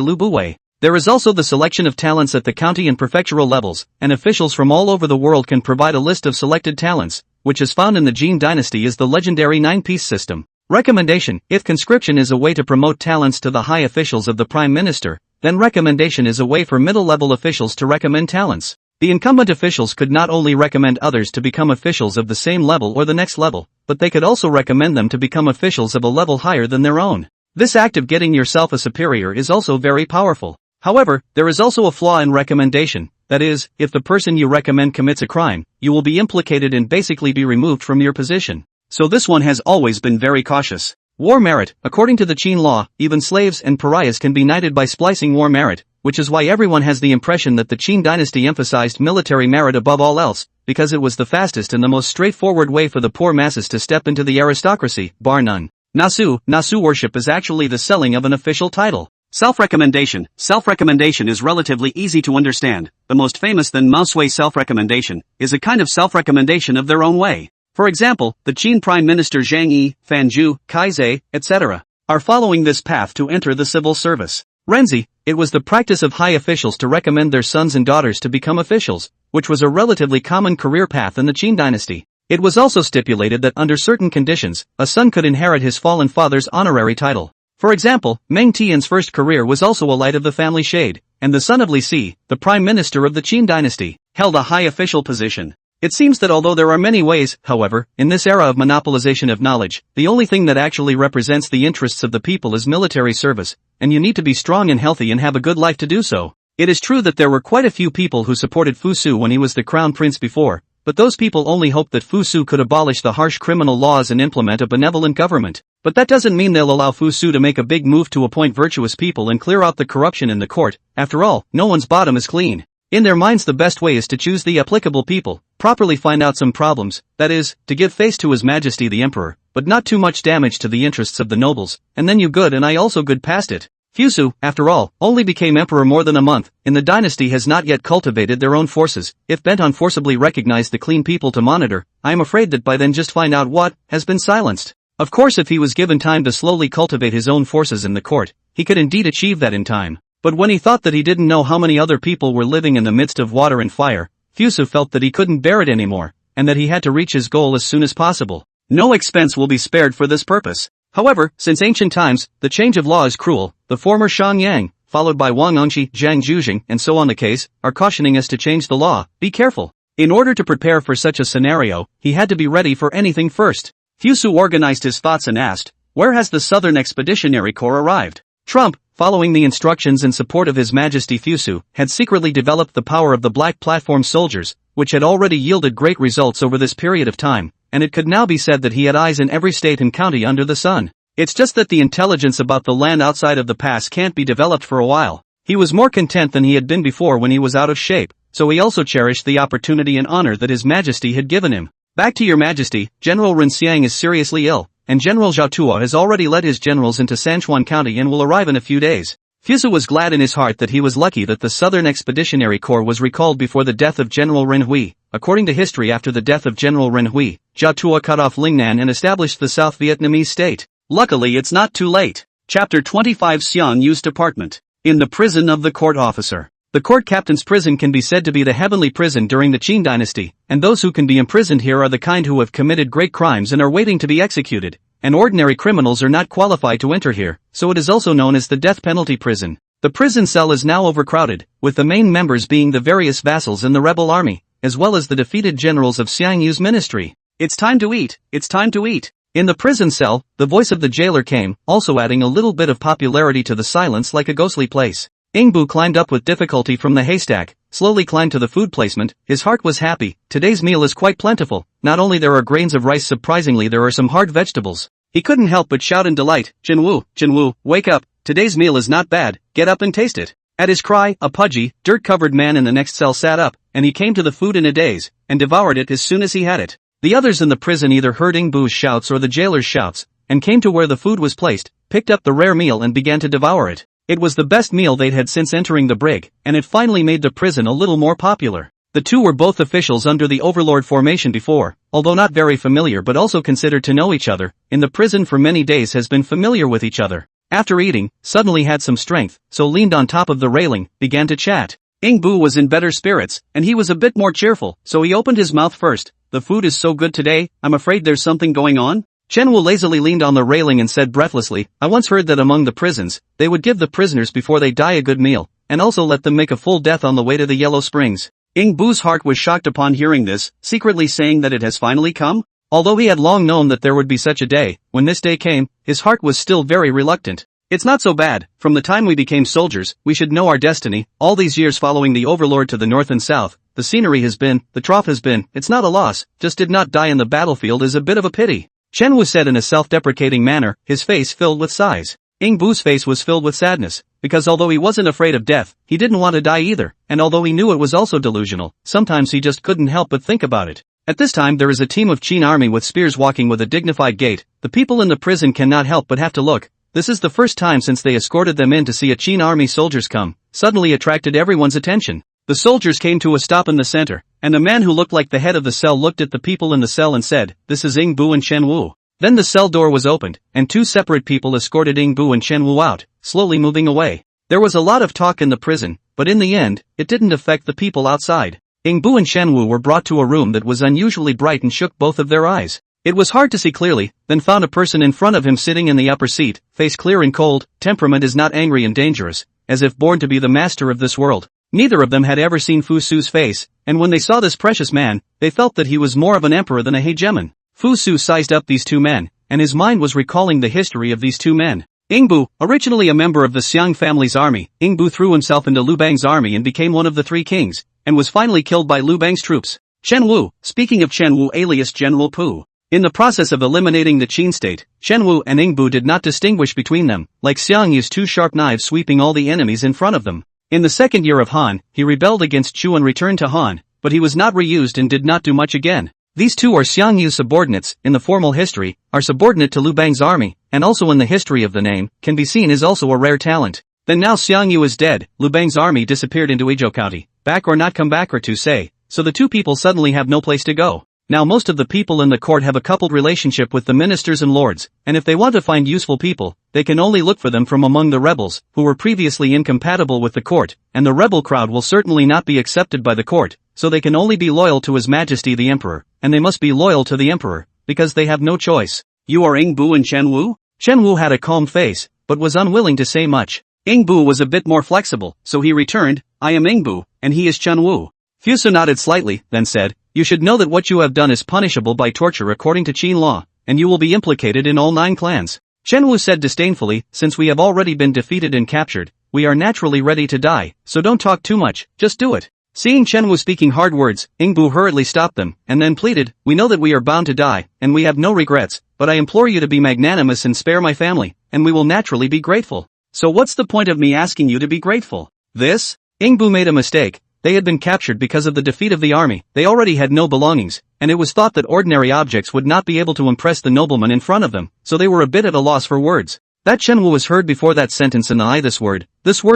Lu Buwei. There is also the selection of talents at the county and prefectural levels, and officials from all over the world can provide a list of selected talents. which is found in the Qin Dynasty, is the legendary 9-piece system. Recommendation: if conscription is a way to promote talents to the high officials of the Prime Minister, then recommendation is a way for middle-level officials to recommend talents. The incumbent officials could not only recommend others to become officials of the same level or the next level, but they could also recommend them to become officials of a level higher than their own. This act of getting yourself a superior is also very powerful. However, there is also a flaw in recommendation. That is, if the person you recommend commits a crime, you will be implicated and basically be removed from your position. So this one has always been very cautious. War merit: according to the Qin law, even slaves and pariahs can be knighted by splicing war merit, which is why everyone has the impression that the Qin dynasty emphasized military merit above all else, because it was the fastest and the most straightforward way for the poor masses to step into the aristocracy, bar none. Nasu worship is actually the selling of an official title. Self-recommendation. Self-recommendation is relatively easy to understand. The most famous than manhwa self-recommendation is a kind of self-recommendation of their own way. For example, the Qin Prime Minister Zhang Yi, Fan Zhu, Kaizai, etc. are following this path to enter the civil service. Renzi: it was the practice of high officials to recommend their sons and daughters to become officials, which was a relatively common career path in the Qin dynasty. It was also stipulated that under certain conditions, a son could inherit his fallen father's honorary title. For example, Meng Tian's first career was also a light of the family shade, and the son of Li Si, the prime minister of the Qin dynasty, held a high official position. It seems that although there are many ways, however, in this era of monopolization of knowledge, the only thing that actually represents the interests of the people is military service, and you need to be strong and healthy and have a good life to do so. It is true that there were quite a few people who supported Fu Su when he was the crown prince before, but those people only hoped that Fu Su could abolish the harsh criminal laws and implement a benevolent government. But that doesn't mean they'll allow Fu Su to make a big move to appoint virtuous people and clear out the corruption in the court. After all, no one's bottom is clean. In their minds, the best way is to choose the applicable people, properly find out some problems, that is, to give face to His Majesty the Emperor, but not too much damage to the interests of the nobles, and then you good and I also good past it. Fu Su, after all, only became emperor more than a month, and the dynasty has not yet cultivated their own forces. If bent on forcibly recognize the clean people to monitor, I am afraid that by then just find out what has been silenced. Of course, if he was given time to slowly cultivate his own forces in the court, he could indeed achieve that in time. But when he thought that he didn't know how many other people were living in the midst of water and fire, Fu Su felt that he couldn't bear it anymore, and that he had to reach his goal as soon as possible. No expense will be spared for this purpose. However, since ancient times, the change of law is cruel. The former Shang Yang, followed by Wang Ongxi, Zhang Zhuzhing, and so on the case, are cautioning us to change the law. Be careful. In order to prepare for such a scenario, he had to be ready for anything first. Fu Su organized his thoughts and asked, "Where has the Southern Expeditionary Corps arrived?" Trump, following the instructions in support of His Majesty Fu Su, had secretly developed the power of the Black Platform soldiers, which had already yielded great results over this period of time, and it could now be said that he had eyes in every state and county under the sun. It's just that the intelligence about the land outside of the pass can't be developed for a while. He was more content than he had been before when he was out of shape, so he also cherished the opportunity and honor that His Majesty had given him. Back to Your Majesty, General Ren Xiang is seriously ill, and General Zhao Tuo has already led his generals into Sanchuan County and will arrive in a few days. Fu Su was glad in his heart that he was lucky that the Southern Expeditionary Corps was recalled before the death of General Ren Hui. According to history, after the death of General Ren Hui, Zhao Tuo cut off Lingnan and established the South Vietnamese state. Luckily, it's not too late. Chapter 25: Xian Yu's Department. In the prison of the court officer. The court captain's prison can be said to be the heavenly prison during the Qin dynasty, and those who can be imprisoned here are the kind who have committed great crimes and are waiting to be executed, and ordinary criminals are not qualified to enter here, so it is also known as the death penalty prison. The prison cell is now overcrowded, with the main members being the various vassals in the rebel army, as well as the defeated generals of Xiang Yu's ministry. It's time to eat, it's time to eat. In the prison cell, the voice of the jailer came, also adding a little bit of popularity to the silence like a ghostly place. Ingbu climbed up with difficulty from the haystack, slowly climbed to the food placement. His heart was happy. Today's meal is quite plentiful. Not only there are grains of rice, surprisingly there are some hard vegetables. He couldn't help but shout in delight, Jinwu, wake up, today's meal is not bad, get up and taste it." At his cry, a pudgy, dirt-covered man in the next cell sat up, and he came to the food in a daze, and devoured it as soon as he had it. The others in the prison either heard Ingbu's shouts or the jailer's shouts, and came to where the food was placed, picked up the rare meal and began to devour it. It was the best meal they'd had since entering the brig, and it finally made the prison a little more popular. The two were both officials under the overlord formation before, although not very familiar but also considered to know each other. In the prison for many days has been familiar with each other. After eating, suddenly had some strength, so leaned on top of the railing, began to chat. Ingbu was in better spirits, and he was a bit more cheerful, so he opened his mouth first. The food is so good today, I'm afraid there's something going on? Chen Wu lazily leaned on the railing and said breathlessly, I once heard that among the prisons, they would give the prisoners before they die a good meal, and also let them make a full death on the way to the Yellow Springs. Ingbu's heart was shocked upon hearing this, secretly saying that it has finally come? Although he had long known that there would be such a day, when this day came, his heart was still very reluctant. It's not so bad, from the time we became soldiers, we should know our destiny, all these years following the overlord to the north and south, the scenery has been, the trough has been, it's not a loss, just did not die in the battlefield is a bit of a pity. Chen Wu said in a self-deprecating manner, his face filled with sighs. Ingbu's face was filled with sadness, because although he wasn't afraid of death, he didn't want to die either, and although he knew it was also delusional, sometimes he just couldn't help but think about it. At this time there is a team of Qin army with spears walking with a dignified gait, the people in the prison cannot help but have to look. This is the first time since they escorted them in to see a Qin army soldiers come, suddenly attracted everyone's attention. The soldiers came to a stop in the center, and a man who looked like the head of the cell looked at the people in the cell and said, this is Ingbu and Chen Wu. Then the cell door was opened, and two separate people escorted Ingbu and Chen Wu out, slowly moving away. There was a lot of talk in the prison, but in the end, it didn't affect the people outside. Ingbu and Chen Wu were brought to a room that was unusually bright and shook both of their eyes. It was hard to see clearly, then found a person in front of him sitting in the upper seat, face clear and cold, temperament is not angry and dangerous, as if born to be the master of this world. Neither of them had ever seen Fu Su's face, and when they saw this precious man, they felt that he was more of an emperor than a hegemon. Fu Su sized up these two men, and his mind was recalling the history of these two men. Ingbu, originally a member of the Xiang family's army, Ingbu threw himself into Lu Bang's army and became one of the three kings, and was finally killed by Lu Bang's troops. Chen Wu, speaking of Chen Wu alias General Pu. In the process of eliminating the Qin state, Chen Wu and Ingbu did not distinguish between them, like Xiang used two sharp knives sweeping all the enemies in front of them. In the second year of Han, he rebelled against Chu and returned to Han, but he was not reused and did not do much again. These two are Xiang Yu's subordinates, in the formal history, are subordinate to Lu Bang's army, and also in the history of the name, can be seen as also a rare talent. Then now Xiang Yu is dead, Lu Bang's army disappeared into Izhou County, back or not come back or to say, so the two people suddenly have no place to go. Now most of the people in the court have a coupled relationship with the ministers and lords, and if they want to find useful people, they can only look for them from among the rebels, who were previously incompatible with the court, and the rebel crowd will certainly not be accepted by the court, so they can only be loyal to His Majesty the Emperor, and they must be loyal to the Emperor, because they have no choice. You are Ingbu and Chen Wu? Chen Wu had a calm face, but was unwilling to say much. Ingbu was a bit more flexible, so he returned, I am Ingbu, and he is Chen Wu. Fusu nodded slightly, then said, you should know that what you have done is punishable by torture according to Qin law, and you will be implicated in all 9 clans. Chen Wu said disdainfully, since we have already been defeated and captured, we are naturally ready to die, so don't talk too much, just do it. Seeing Chen Wu speaking hard words, Ingbu hurriedly stopped them, and then pleaded, we know that we are bound to die, and we have no regrets, but I implore you to be magnanimous and spare my family, and we will naturally be grateful. So what's the point of me asking you to be grateful? This? Ingbu made a mistake. They had been captured because of the defeat of the army, they already had no belongings, and it was thought that ordinary objects would not be able to impress the nobleman in front of them, so they were a bit at a loss for words. That Chen Wu was heard before that sentence and this word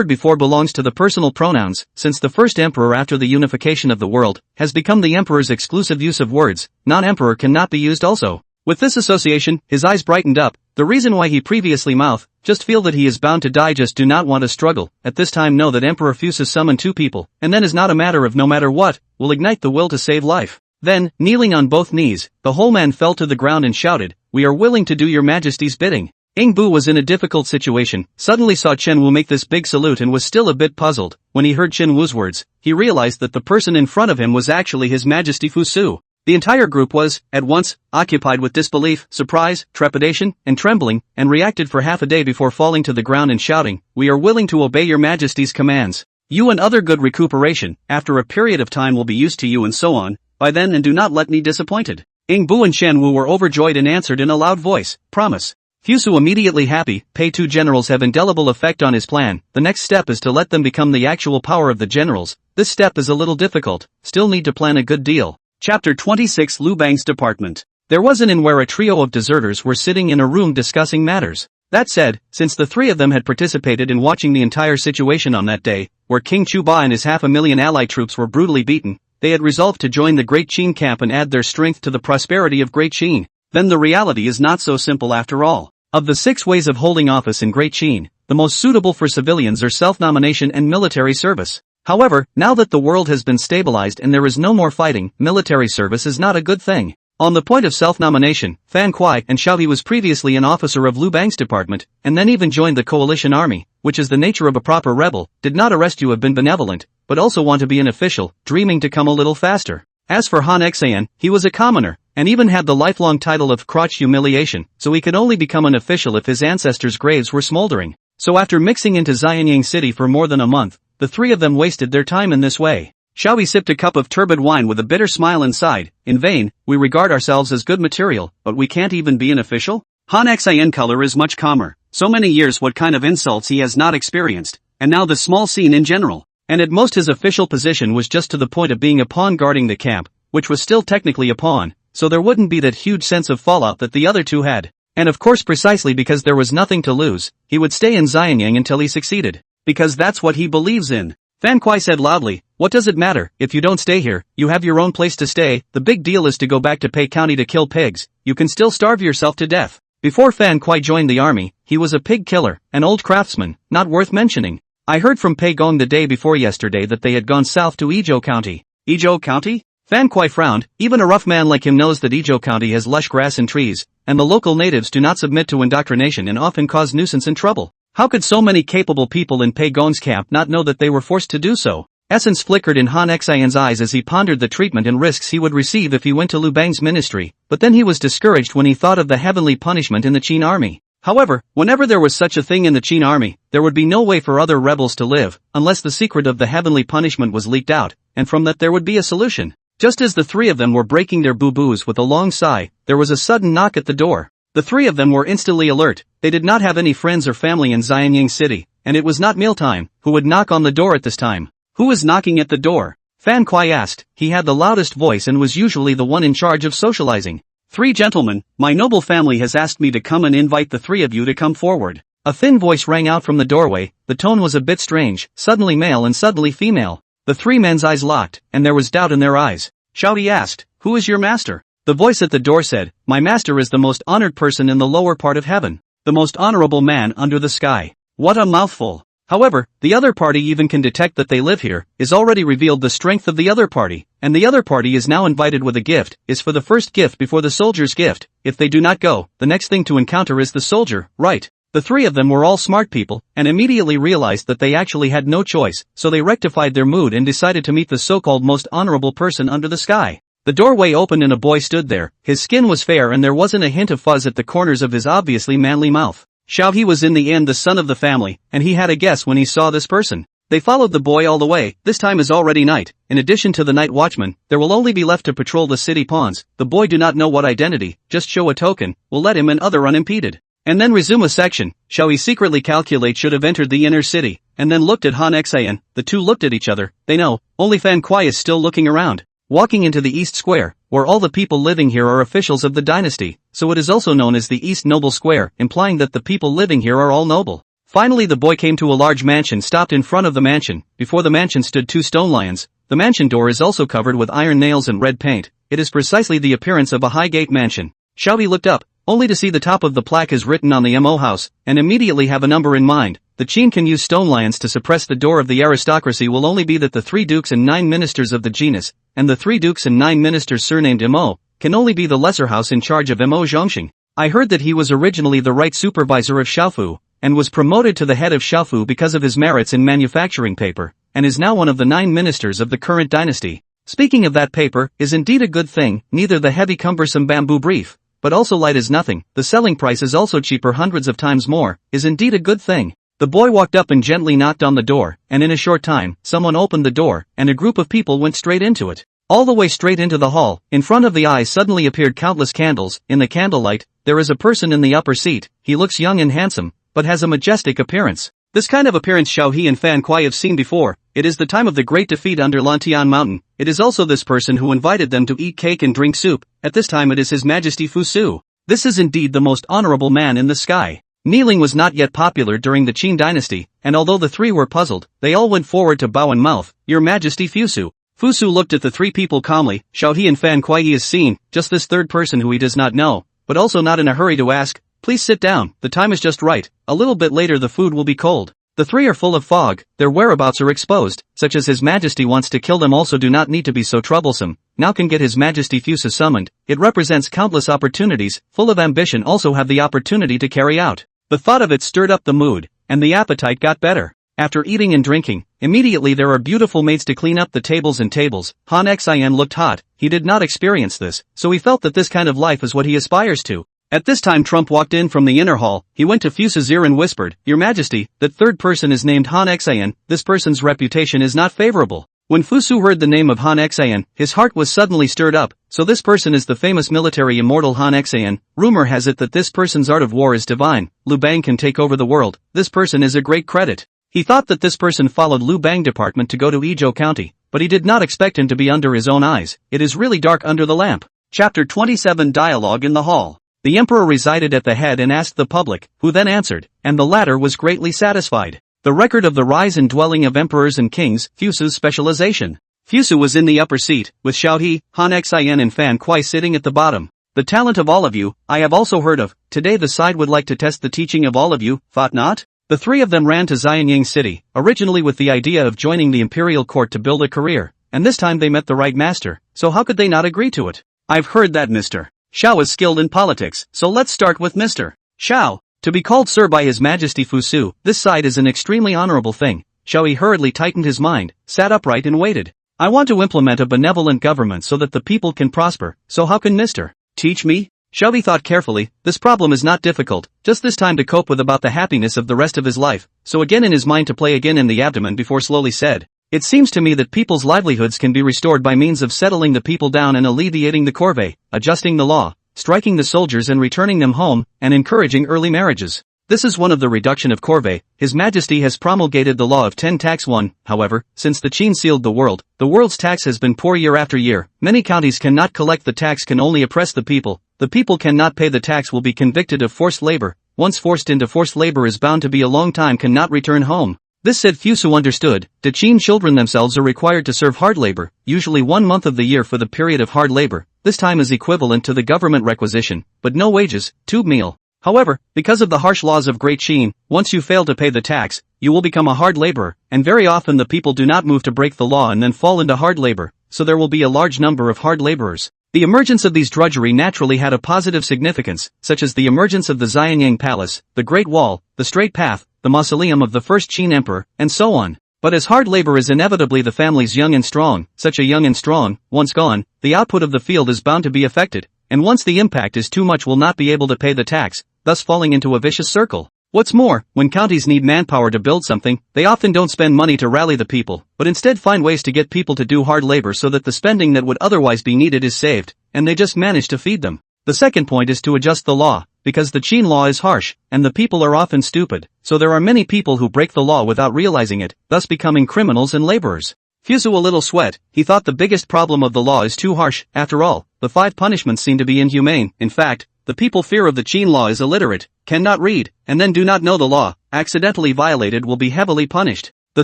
before belongs to the personal pronouns, since the first emperor after the unification of the world, has become the emperor's exclusive use of words, non-emperor cannot be used also. With this association, his eyes brightened up, the reason why he previously mouthed, just feel that he is bound to die just do not want to struggle, at this time know that Emperor Fusus summoned 2 people, and then is not a matter of no matter what, will ignite the will to save life. Then, kneeling on both knees, the whole man fell to the ground and shouted, we are willing to do your majesty's bidding. Ingbu was in a difficult situation, suddenly saw Chen Wu make this big salute and was still a bit puzzled. When he heard Chen Wu's words, he realized that the person in front of him was actually His Majesty Fu Su. The entire group was, at once, occupied with disbelief, surprise, trepidation, and trembling, and reacted for half a day before falling to the ground and shouting, we are willing to obey your majesty's commands. You and other good recuperation, after a period of time will be used to you and so on, by then and do not let me disappointed. Ingbu and Chen Wu were overjoyed and answered in a loud voice, promise. Fusu immediately happy, Pei 2 generals have indelible effect on his plan, the next step is to let them become the actual power of the generals, this step is a little difficult, still need to plan a good deal. Chapter 26 Lu Bang's Department. There was an inn where a trio of deserters were sitting in a room discussing matters. That said, since the 3 of them had participated in watching the entire situation on that day, where King Chuba and his 500,000 allied troops were brutally beaten, they had resolved to join the Great Qin camp and add their strength to the prosperity of Great Qin. Then the reality is not so simple after all. Of the 6 ways of holding office in Great Qin, the most suitable for civilians are self-nomination and military service. However, now that the world has been stabilized and there is no more fighting, military service is not a good thing. On the point of self-nomination, Fan Kuai and Xiao He was previously an officer of Liu Bang's department, and then even joined the coalition army, which is the nature of a proper rebel, did not arrest you have been benevolent, but also want to be an official, dreaming to come a little faster. As for Han Xan, he was a commoner, and even had the lifelong title of crotch humiliation, so he could only become an official if his ancestors' graves were smoldering. So after mixing into Xianyang City for more than a month, the three of them wasted their time in this way. Xiao He sipped a cup of turbid wine with a bitter smile and sighed, in vain, we regard ourselves as good material, but we can't even be an official? Han Xian color is much calmer, so many years what kind of insults he has not experienced, and now the small scene in general. And at most his official position was just to the point of being a pawn guarding the camp, which was still technically a pawn, so there wouldn't be that huge sense of fallout that the other two had. And of course precisely because there was nothing to lose, he would stay in Xianyang until he succeeded. Because that's what he believes in. Fan Kuai said loudly, what does it matter, if you don't stay here, you have your own place to stay, the big deal is to go back to Pei County to kill pigs, you can still starve yourself to death. Before Fan Kuai joined the army, he was a pig killer, an old craftsman, not worth mentioning. I heard from Pei Gong the day before yesterday that they had gone south to Ezhou County. Ezhou County? Fan Kuai frowned, even a rough man like him knows that Ezhou County has lush grass and trees, and the local natives do not submit to indoctrination and often cause nuisance and trouble. How could so many capable people in Pei Gong's camp not know that they were forced to do so? Essence flickered in Han Xian's eyes as he pondered the treatment and risks he would receive if he went to Liu Bang's ministry, but then he was discouraged when he thought of the heavenly punishment in the Qin army. However, whenever there was such a thing in the Qin army, there would be no way for other rebels to live, unless the secret of the heavenly punishment was leaked out, and from that there would be a solution. Just as the three of them were breaking their boo-boos with a long sigh, there was a sudden knock at the door. The three of them were instantly alert, they did not have any friends or family in Xianyang City, and it was not mealtime. Who would knock on the door at this time? Who is knocking at the door? Fan Kuai asked, he had the loudest voice and was usually the one in charge of socializing. 3 gentlemen, my noble family has asked me to come and invite the 3 of you to come forward. A thin voice rang out from the doorway, the tone was a bit strange, suddenly male and suddenly female. The 3 men's eyes locked, and there was doubt in their eyes. Xiao He asked, who is your master? The voice at the door said, my master is the most honored person in the lower part of heaven. The most honorable man under the sky. What a mouthful. However, the other party even can detect that they live here, is already revealed the strength of the other party, and the other party is now invited with a gift, is for the first gift before the soldier's gift. If they do not go, the next thing to encounter is the soldier, right? The 3 of them were all smart people, and immediately realized that they actually had no choice, so they rectified their mood and decided to meet the so-called most honorable person under the sky. The doorway opened and a boy stood there, his skin was fair and there wasn't a hint of fuzz at the corners of his obviously manly mouth. Xiao He was in the end the son of the family, and he had a guess when he saw this person. They followed the boy all the way, this time is already night, in addition to the night watchman, there will only be left to patrol the city pawns, the boy do not know what identity, just show a token, will let him and other unimpeded. And then resume a section. Xiao He secretly calculate should have entered the inner city, and then looked at Han Xian, the two looked at each other, they know, only Fan Kuai is still looking around. Walking into the East Square, where all the people living here are officials of the dynasty, so it is also known as the East Noble Square, implying that the people living here are all noble. Finally the boy came to a large mansion stopped in front of the mansion, before the mansion stood 2 stone lions, the mansion door is also covered with iron nails and red paint, it is precisely the appearance of a high-gate mansion. Xiao He looked up, only to see the top of the plaque is written on the Mo house, and immediately have a number in mind. The Qin can use stone lions to suppress the door of the aristocracy will only be that the 3 dukes and 9 ministers of the genus, and the 3 dukes and 9 ministers surnamed Mo, can only be the lesser house in charge of Mo Zhongxing. I heard that he was originally the right supervisor of Xiaofu, and was promoted to the head of Xiaofu because of his merits in manufacturing paper, and is now one of the 9 ministers of the current dynasty. Speaking of that paper, is indeed a good thing, neither the heavy cumbersome bamboo brief, but also light as nothing, the selling price is also cheaper hundreds of times more, is indeed a good thing. The boy walked up and gently knocked on the door, and in a short time, someone opened the door, and a group of people went straight into it. All the way straight into the hall, in front of the eyes suddenly appeared countless candles, in the candlelight, there is a person in the upper seat, he looks young and handsome, but has a majestic appearance. This kind of appearance Xiao He and Fan Kuai have seen before, it is the time of the great defeat under Lantian Mountain, it is also this person who invited them to eat cake and drink soup, at this time it is His Majesty Fu Su. This is indeed the most honorable man in the sky. Kneeling was not yet popular during the Qin Dynasty, and although the 3 were puzzled, they all went forward to bow and mouth, Your Majesty Fu Su. Fu Su looked at the 3 people calmly, Xiao He and Fan Kuai he has seen, just this third person who he does not know, but also not in a hurry to ask, please sit down, the time is just right, a little bit later the food will be cold. The three are full of fog, their whereabouts are exposed, such as His Majesty wants to kill them also do not need to be so troublesome, now can get His Majesty Fusa summoned, it represents countless opportunities, full of ambition also have the opportunity to carry out. The thought of it stirred up the mood, and the appetite got better. After eating and drinking, immediately there are beautiful maids to clean up the tables and tables. Han Xin looked hot, he did not experience this, so he felt that this kind of life is what he aspires to. At this time Trump walked in from the inner hall, he went to Fusa's ear and whispered, "Your Majesty, that third person is named Han Xin, this person's reputation is not favorable." When Fusu heard the name of Han Xin, his heart was suddenly stirred up, so this person is the famous military immortal Han Xin, rumor has it that this person's art of war is divine, Liu Bang can take over the world, this person is a great credit. He thought that this person followed Liu Bang department to go to Ezhou County, but he did not expect him to be under his own eyes, it is really dark under the lamp. Chapter 27 Dialogue in the Hall. The emperor resided at the head and asked the public, who then answered, and the latter was greatly satisfied. The record of the rise and dwelling of emperors and kings, Fusu's specialization. Fusu was in the upper seat, with Xiaohe, Han Xin and Fan Kuai sitting at the bottom. The talent of all of you, I have also heard of, today the side would like to test the teaching of all of you, thought not? The three of them ran to Xianyang City, originally with the idea of joining the imperial court to build a career, and this time they met the right master, so how could they not agree to it? I've heard that Mr. Xiao is skilled in politics, so let's start with Mr. Xiao. To be called sir by His Majesty Fusu, this side is an extremely honorable thing. Xiaohe hurriedly tightened his mind, sat upright and waited. I want to implement a benevolent government so that the people can prosper, so how can Mr. teach me? Xiaohe thought carefully, this problem is not difficult, just this time to cope with about the happiness of the rest of his life, so again in his mind to play again in the abdomen before slowly said. It seems to me that people's livelihoods can be restored by means of settling the people down and alleviating the corvée, adjusting the law, striking the soldiers and returning them home, and encouraging early marriages. This is one of the reduction of corvée. His Majesty has promulgated the law of 10 tax 1, however, since the Qin sealed the world's tax has been poor year after year, many counties cannot collect the tax can only oppress the people cannot pay the tax will be convicted of forced labor, once forced into forced labor is bound to be a long time cannot return home. This said Fusu understood, the Qin children themselves are required to serve hard labor, usually 1 month of the year for the period of hard labor, this time is equivalent to the government requisition, but no wages, tube meal. However, because of the harsh laws of Great Qin, once you fail to pay the tax, you will become a hard laborer, and very often the people do not move to break the law and then fall into hard labor, so there will be a large number of hard laborers. The emergence of these drudgery naturally had a positive significance, such as the emergence of the Xianyang Palace, the Great Wall, the Straight Path, the mausoleum of the first Qin Emperor, and so on. But as hard labor is inevitably the family's young and strong, such a young and strong, once gone, the output of the field is bound to be affected, and once the impact is too much will not be able to pay the tax, thus falling into a vicious circle. What's more, when counties need manpower to build something, they often don't spend money to rally the people, but instead find ways to get people to do hard labor so that the spending that would otherwise be needed is saved, and they just manage to feed them. The second point is to adjust the law, because the Qin law is harsh, and the people are often stupid, so there are many people who break the law without realizing it, thus becoming criminals and laborers. Fusu a little sweat, he thought the biggest problem of the law is too harsh, after all, the 5 punishments seem to be inhumane, in fact, the people fear of the Qin law is illiterate, cannot read, and then do not know the law, accidentally violated will be heavily punished. The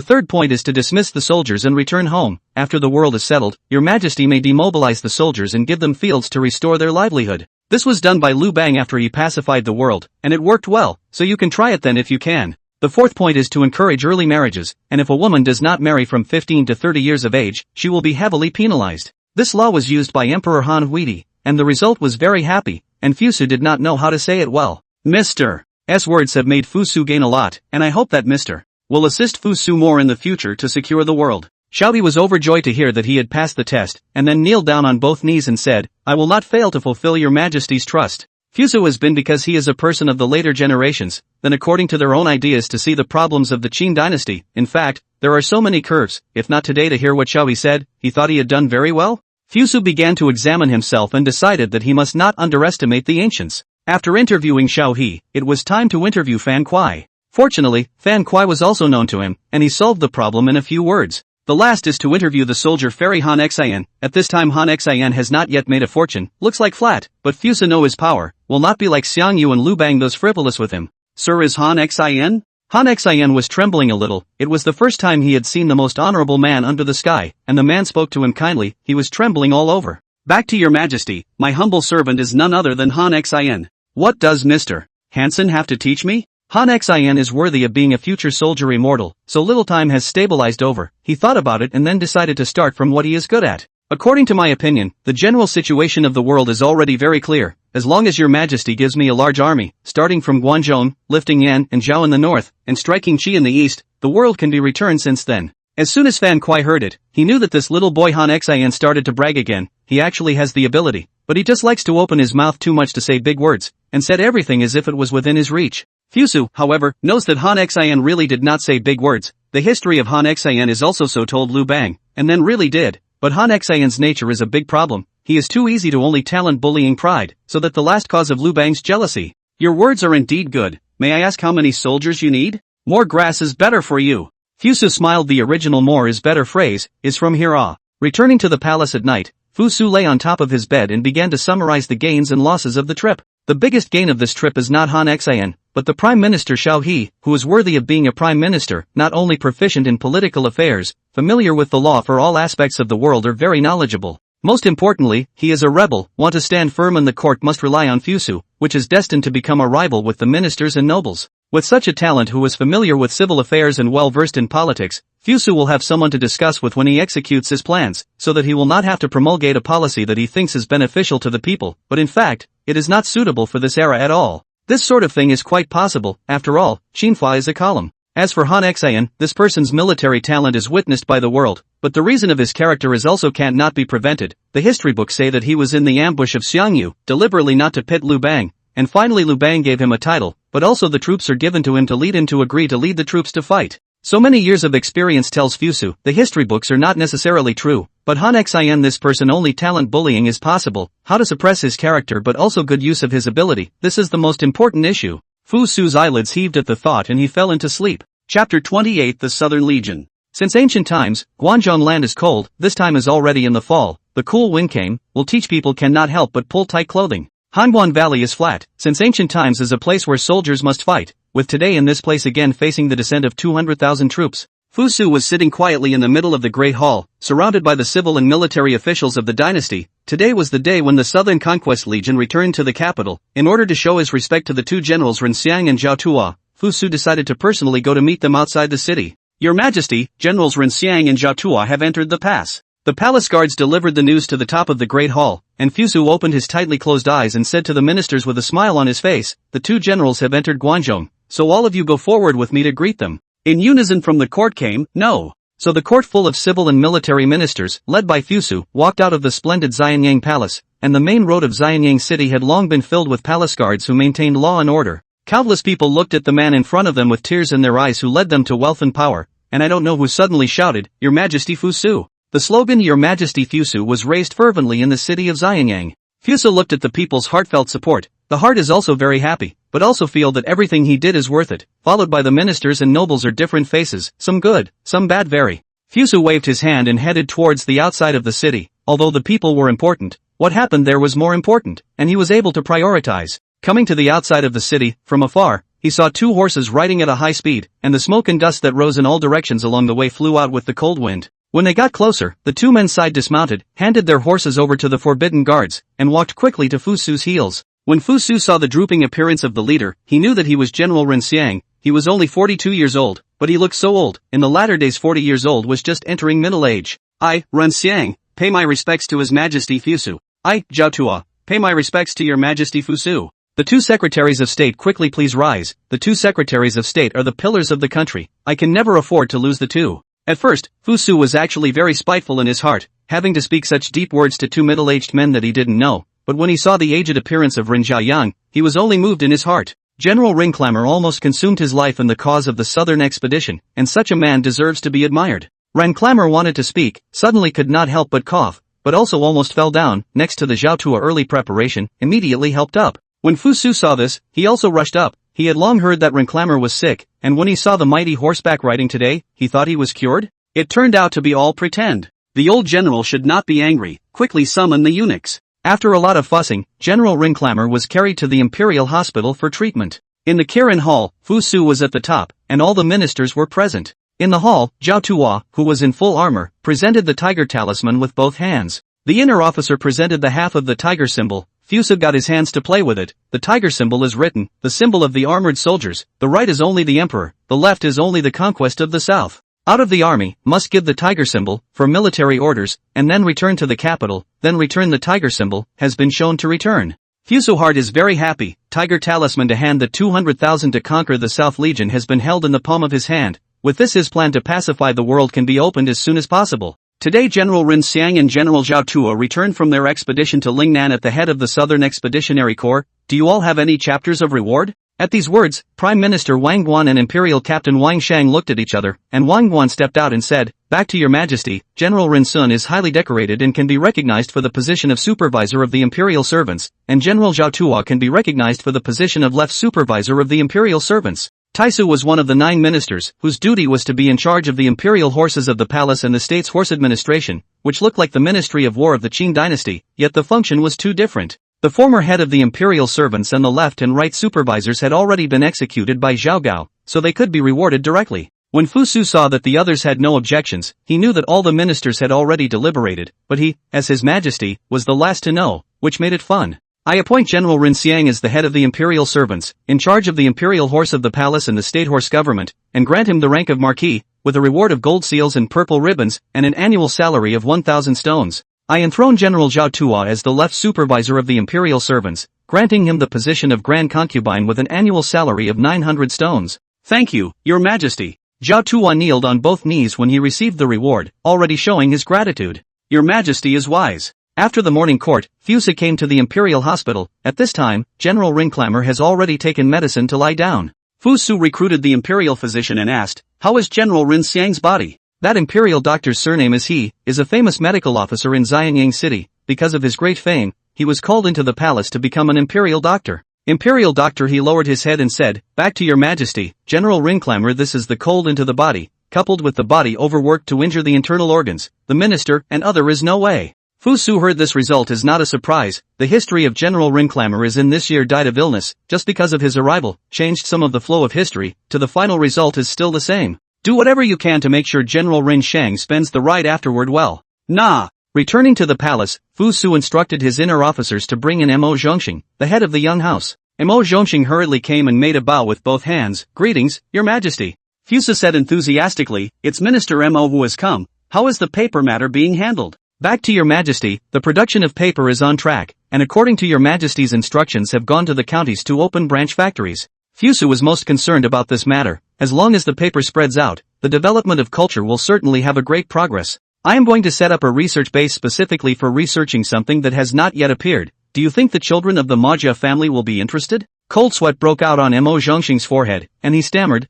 third point is to dismiss the soldiers and return home. After the world is settled, Your Majesty may demobilize the soldiers and give them fields to restore their livelihood. This was done by Liu Bang after he pacified the world, and it worked well, so you can try it then if you can. The fourth point is to encourage early marriages, and if a woman does not marry from 15 to 30 years of age, she will be heavily penalized. This law was used by Emperor Han Huidi, and the result was very happy, and Fusu did not know how to say it well. Mr. S words have made Fusu gain a lot, and I hope that Mr. will assist Fusu more in the future to secure the world. Xiaohe was overjoyed to hear that he had passed the test, and then kneeled down on both knees and said, I will not fail to fulfill Your Majesty's trust. Fusu has been because he is a person of the later generations, then according to their own ideas to see the problems of the Qin Dynasty. In fact, there are so many curves, if not today to hear what Xiaohe said, he thought he had done very well. Fusu began to examine himself and decided that he must not underestimate the ancients. After interviewing Xiaohe, it was time to interview Fan Kuai. Fortunately, Fan Kuai was also known to him, and he solved the problem in a few words. The last is to interview the soldier fairy Han Xin. At this time Han Xin has not yet made a fortune, looks like flat, but Fusu know his power, will not be like Xiang Yu and Liu Bang those frivolous with him. Sir, is Han Xin? Han Xin was trembling a little, it was the first time he had seen the most honorable man under the sky, and the man spoke to him kindly, he was trembling all over. Back to Your Majesty, my humble servant is none other than Han Xin. What does Mr. Hansen have to teach me? Han Xian is worthy of being a future soldier immortal, so little time has stabilized over. He thought about it and then decided to start from what he is good at. According to my opinion, the general situation of the world is already very clear. As long as your majesty gives me a large army, starting from Guangzhou, lifting Yan and Zhao in the north, and striking Qi in the east, the world can be returned since then. As soon as Fan Kuai heard it, he knew that this little boy Han Xian started to brag again. He actually has the ability, but he just likes to open his mouth too much to say big words, and said everything as if it was within his reach. Fusu, however, knows that Han Xian really did not say big words. The history of Han Xian is also so told Lu Bang, and then really did. But Han Xian's nature is a big problem. He is too easy to only talent bullying pride, so that the last cause of Lu Bang's jealousy. Your words are indeed good. May I ask how many soldiers you need? More grass is better for you. Fusu smiled. The original more is better phrase is from here on. Returning to the palace at night, Fusu lay on top of his bed and began to summarize the gains and losses of the trip. The biggest gain of this trip is not Han Xian, but the Prime Minister Xiao He, who is worthy of being a Prime Minister, not only proficient in political affairs, familiar with the law for all aspects of the world, or very knowledgeable. Most importantly, he is a rebel. Want to stand firm in the court must rely on Fusu, which is destined to become a rival with the ministers and nobles. With such a talent who is familiar with civil affairs and well versed in politics, Fusu will have someone to discuss with when he executes his plans, so that he will not have to promulgate a policy that he thinks is beneficial to the people, but in fact, it is not suitable for this era at all. This sort of thing is quite possible. After all, Xinhua is a column. As for Han Xian, this person's military talent is witnessed by the world, but the reason of his character is also can't not be prevented. The history books say that he was in the ambush of Xiangyu, deliberately not to pit Lu Bang, and finally Lu Bang gave him a title, but also the troops are given to him to lead him to agree to lead the troops to fight. So many years of experience tells Fusu, the history books are not necessarily true, but Han Xian, this person only talent bullying is possible, how to suppress his character but also good use of his ability, this is the most important issue. Fusu's eyelids heaved at the thought and he fell into sleep. Chapter 28. The Southern Legion. Since ancient times, Guangzhou land is cold. This time is already in the fall. The cool wind came, will teach people cannot help but pull tight clothing. Hanguan Valley is flat, since ancient times is a place where soldiers must fight, with today in this place again facing the descent of 200,000 troops. Fusu was sitting quietly in the middle of the Great Hall, surrounded by the civil and military officials of the dynasty. Today was the day when the Southern Conquest Legion returned to the capital. In order to show his respect to the two generals Renxiang and Zhao Tua, Fusu decided to personally go to meet them outside the city. Your Majesty, Generals Renxiang and Zhao Tua have entered the pass. The palace guards delivered the news to the top of the Great Hall, and Fusu opened his tightly closed eyes and said to the ministers with a smile on his face, the two generals have entered Guangzhou, so all of you go forward with me to greet them. In unison from the court came, no. So the court full of civil and military ministers, led by Fusu, walked out of the splendid Xianyang Palace, and the main road of Xianyang City had long been filled with palace guards who maintained law and order. Countless people looked at the man in front of them with tears in their eyes who led them to wealth and power, and I don't know who suddenly shouted, Your Majesty Fusu. The slogan Your Majesty Fusu was raised fervently in the city of Xianyang. Fusu looked at the people's heartfelt support. The heart is also very happy, but also feel that everything he did is worth it, followed by the ministers and nobles are different faces, some good, some bad very. Fusu waved his hand and headed towards the outside of the city. Although the people were important, what happened there was more important, and he was able to prioritize. Coming to the outside of the city, from afar, he saw two horses riding at a high speed, and the smoke and dust that rose in all directions along the way flew out with the cold wind. When they got closer, the two men side dismounted, handed their horses over to the forbidden guards, and walked quickly to Fusu's heels. When Fusu saw the drooping appearance of the leader, he knew that he was General Renxiang. He was only 42 years old, but he looked so old. In the latter days 40 years old was just entering middle age. I, Renxiang, pay my respects to His Majesty Fusu. I, Zhao Tua, pay my respects to Your Majesty Fusu. The two secretaries of state quickly please rise. The two secretaries of state are the pillars of the country. I can never afford to lose the two. At first, Fusu was actually very spiteful in his heart, having to speak such deep words to two middle-aged men that he didn't know, but when he saw the aged appearance of Ren Jiayang, he was only moved in his heart. General Ringclamor almost consumed his life in the cause of the southern expedition, and such a man deserves to be admired. Ringclamor wanted to speak, suddenly could not help but cough, but also almost fell down, next to the Zhao Tua early preparation, immediately helped up. When Fusu saw this, he also rushed up. He had long heard that Ringclamor was sick, and when he saw the mighty horseback riding today, he thought he was cured? It turned out to be all pretend. The old general should not be angry, quickly summon the eunuchs. After a lot of fussing, General Ringclamor was carried to the Imperial Hospital for treatment. In the Kirin Hall, Fusu was at the top, and all the ministers were present. In the hall, Zhao Tua, who was in full armor, presented the tiger talisman with both hands. The inner officer presented the half of the tiger symbol. Fusu got his hands to play with it. The tiger symbol is written, the symbol of the armored soldiers. The right is only the emperor, the left is only the conquest of the south. Out of the army, must give the tiger symbol, for military orders, and then return to the capital, then return the tiger symbol, has been shown to return. Fusu Heart is very happy. Tiger talisman to hand. The 200,000 to conquer the South Legion has been held in the palm of his hand. With this, his plan to pacify the world can be opened as soon as possible. Today General Rin Xiang and General Zhao Tuo returned from their expedition to Lingnan at the head of the Southern Expeditionary Corps. Do you all have any chapters of reward? At these words, Prime Minister Wang Guan and Imperial Captain Wang Shang looked at each other, and Wang Guan stepped out and said, "Back to your Majesty, General Rin Sun is highly decorated and can be recognized for the position of supervisor of the Imperial servants, and General Zhao Tuo can be recognized for the position of left supervisor of the Imperial servants." Taisu was one of the 9 ministers, whose duty was to be in charge of the imperial horses of the palace and the state's horse administration, which looked like the Ministry of War of the Qin Dynasty, yet the function was too different. The former head of the imperial servants and the left and right supervisors had already been executed by Zhao Gao, so they could be rewarded directly. When Fusu saw that the others had no objections, he knew that all the ministers had already deliberated, but he, as His Majesty, was the last to know, which made it fun. I appoint General Rin Xiang as the head of the imperial servants, in charge of the imperial horse of the palace and the state horse government, and grant him the rank of marquis, with a reward of gold seals and purple ribbons, and an annual salary of 1,000 stones. I enthrone General Zhao Tuo as the left supervisor of the imperial servants, granting him the position of grand concubine with an annual salary of 900 stones. Thank you, Your Majesty. Zhao Tuo kneeled on both knees when he received the reward, already showing his gratitude. Your Majesty is wise. After the morning court, Fusa came to the imperial hospital. At this time, General Ringclamor has already taken medicine to lie down. Fusu recruited the imperial physician and asked, "How is General Rin Xiang's body?" That imperial doctor's surname is a famous medical officer in Xianyang City. Because of his great fame, he was called into the palace to become an imperial doctor. Imperial doctor, he lowered his head and said, "Back to your Majesty, General Ringclamor, this is the cold into the body, coupled with the body overworked to injure the internal organs. The minister and other is no way." Fusu heard this result is not a surprise. The history of General Ringclamor is in this year died of illness, just because of his arrival, changed some of the flow of history, to the final result is still the same. Do whatever you can to make sure General Rin Shang spends the ride afterward well. Nah. Returning to the palace, Fusu instructed his inner officers to bring in Mo Zhongxing, the head of the young house. Mo Zhongxing hurriedly came and made a bow with both hands. "Greetings, Your Majesty." Fusu said enthusiastically, "It's Minister Mo who has come. How is the paper matter being handled?" "Back to Your Majesty, the production of paper is on track, and according to Your Majesty's instructions have gone to the counties to open branch factories." Fusu was most concerned about this matter. As long as the paper spreads out, the development of culture will certainly have a great progress. I am going to set up a research base specifically for researching something that has not yet appeared. Do you think the children of the Majia family will be interested? Cold sweat broke out on Mo Zhongxing's forehead, and he stammered,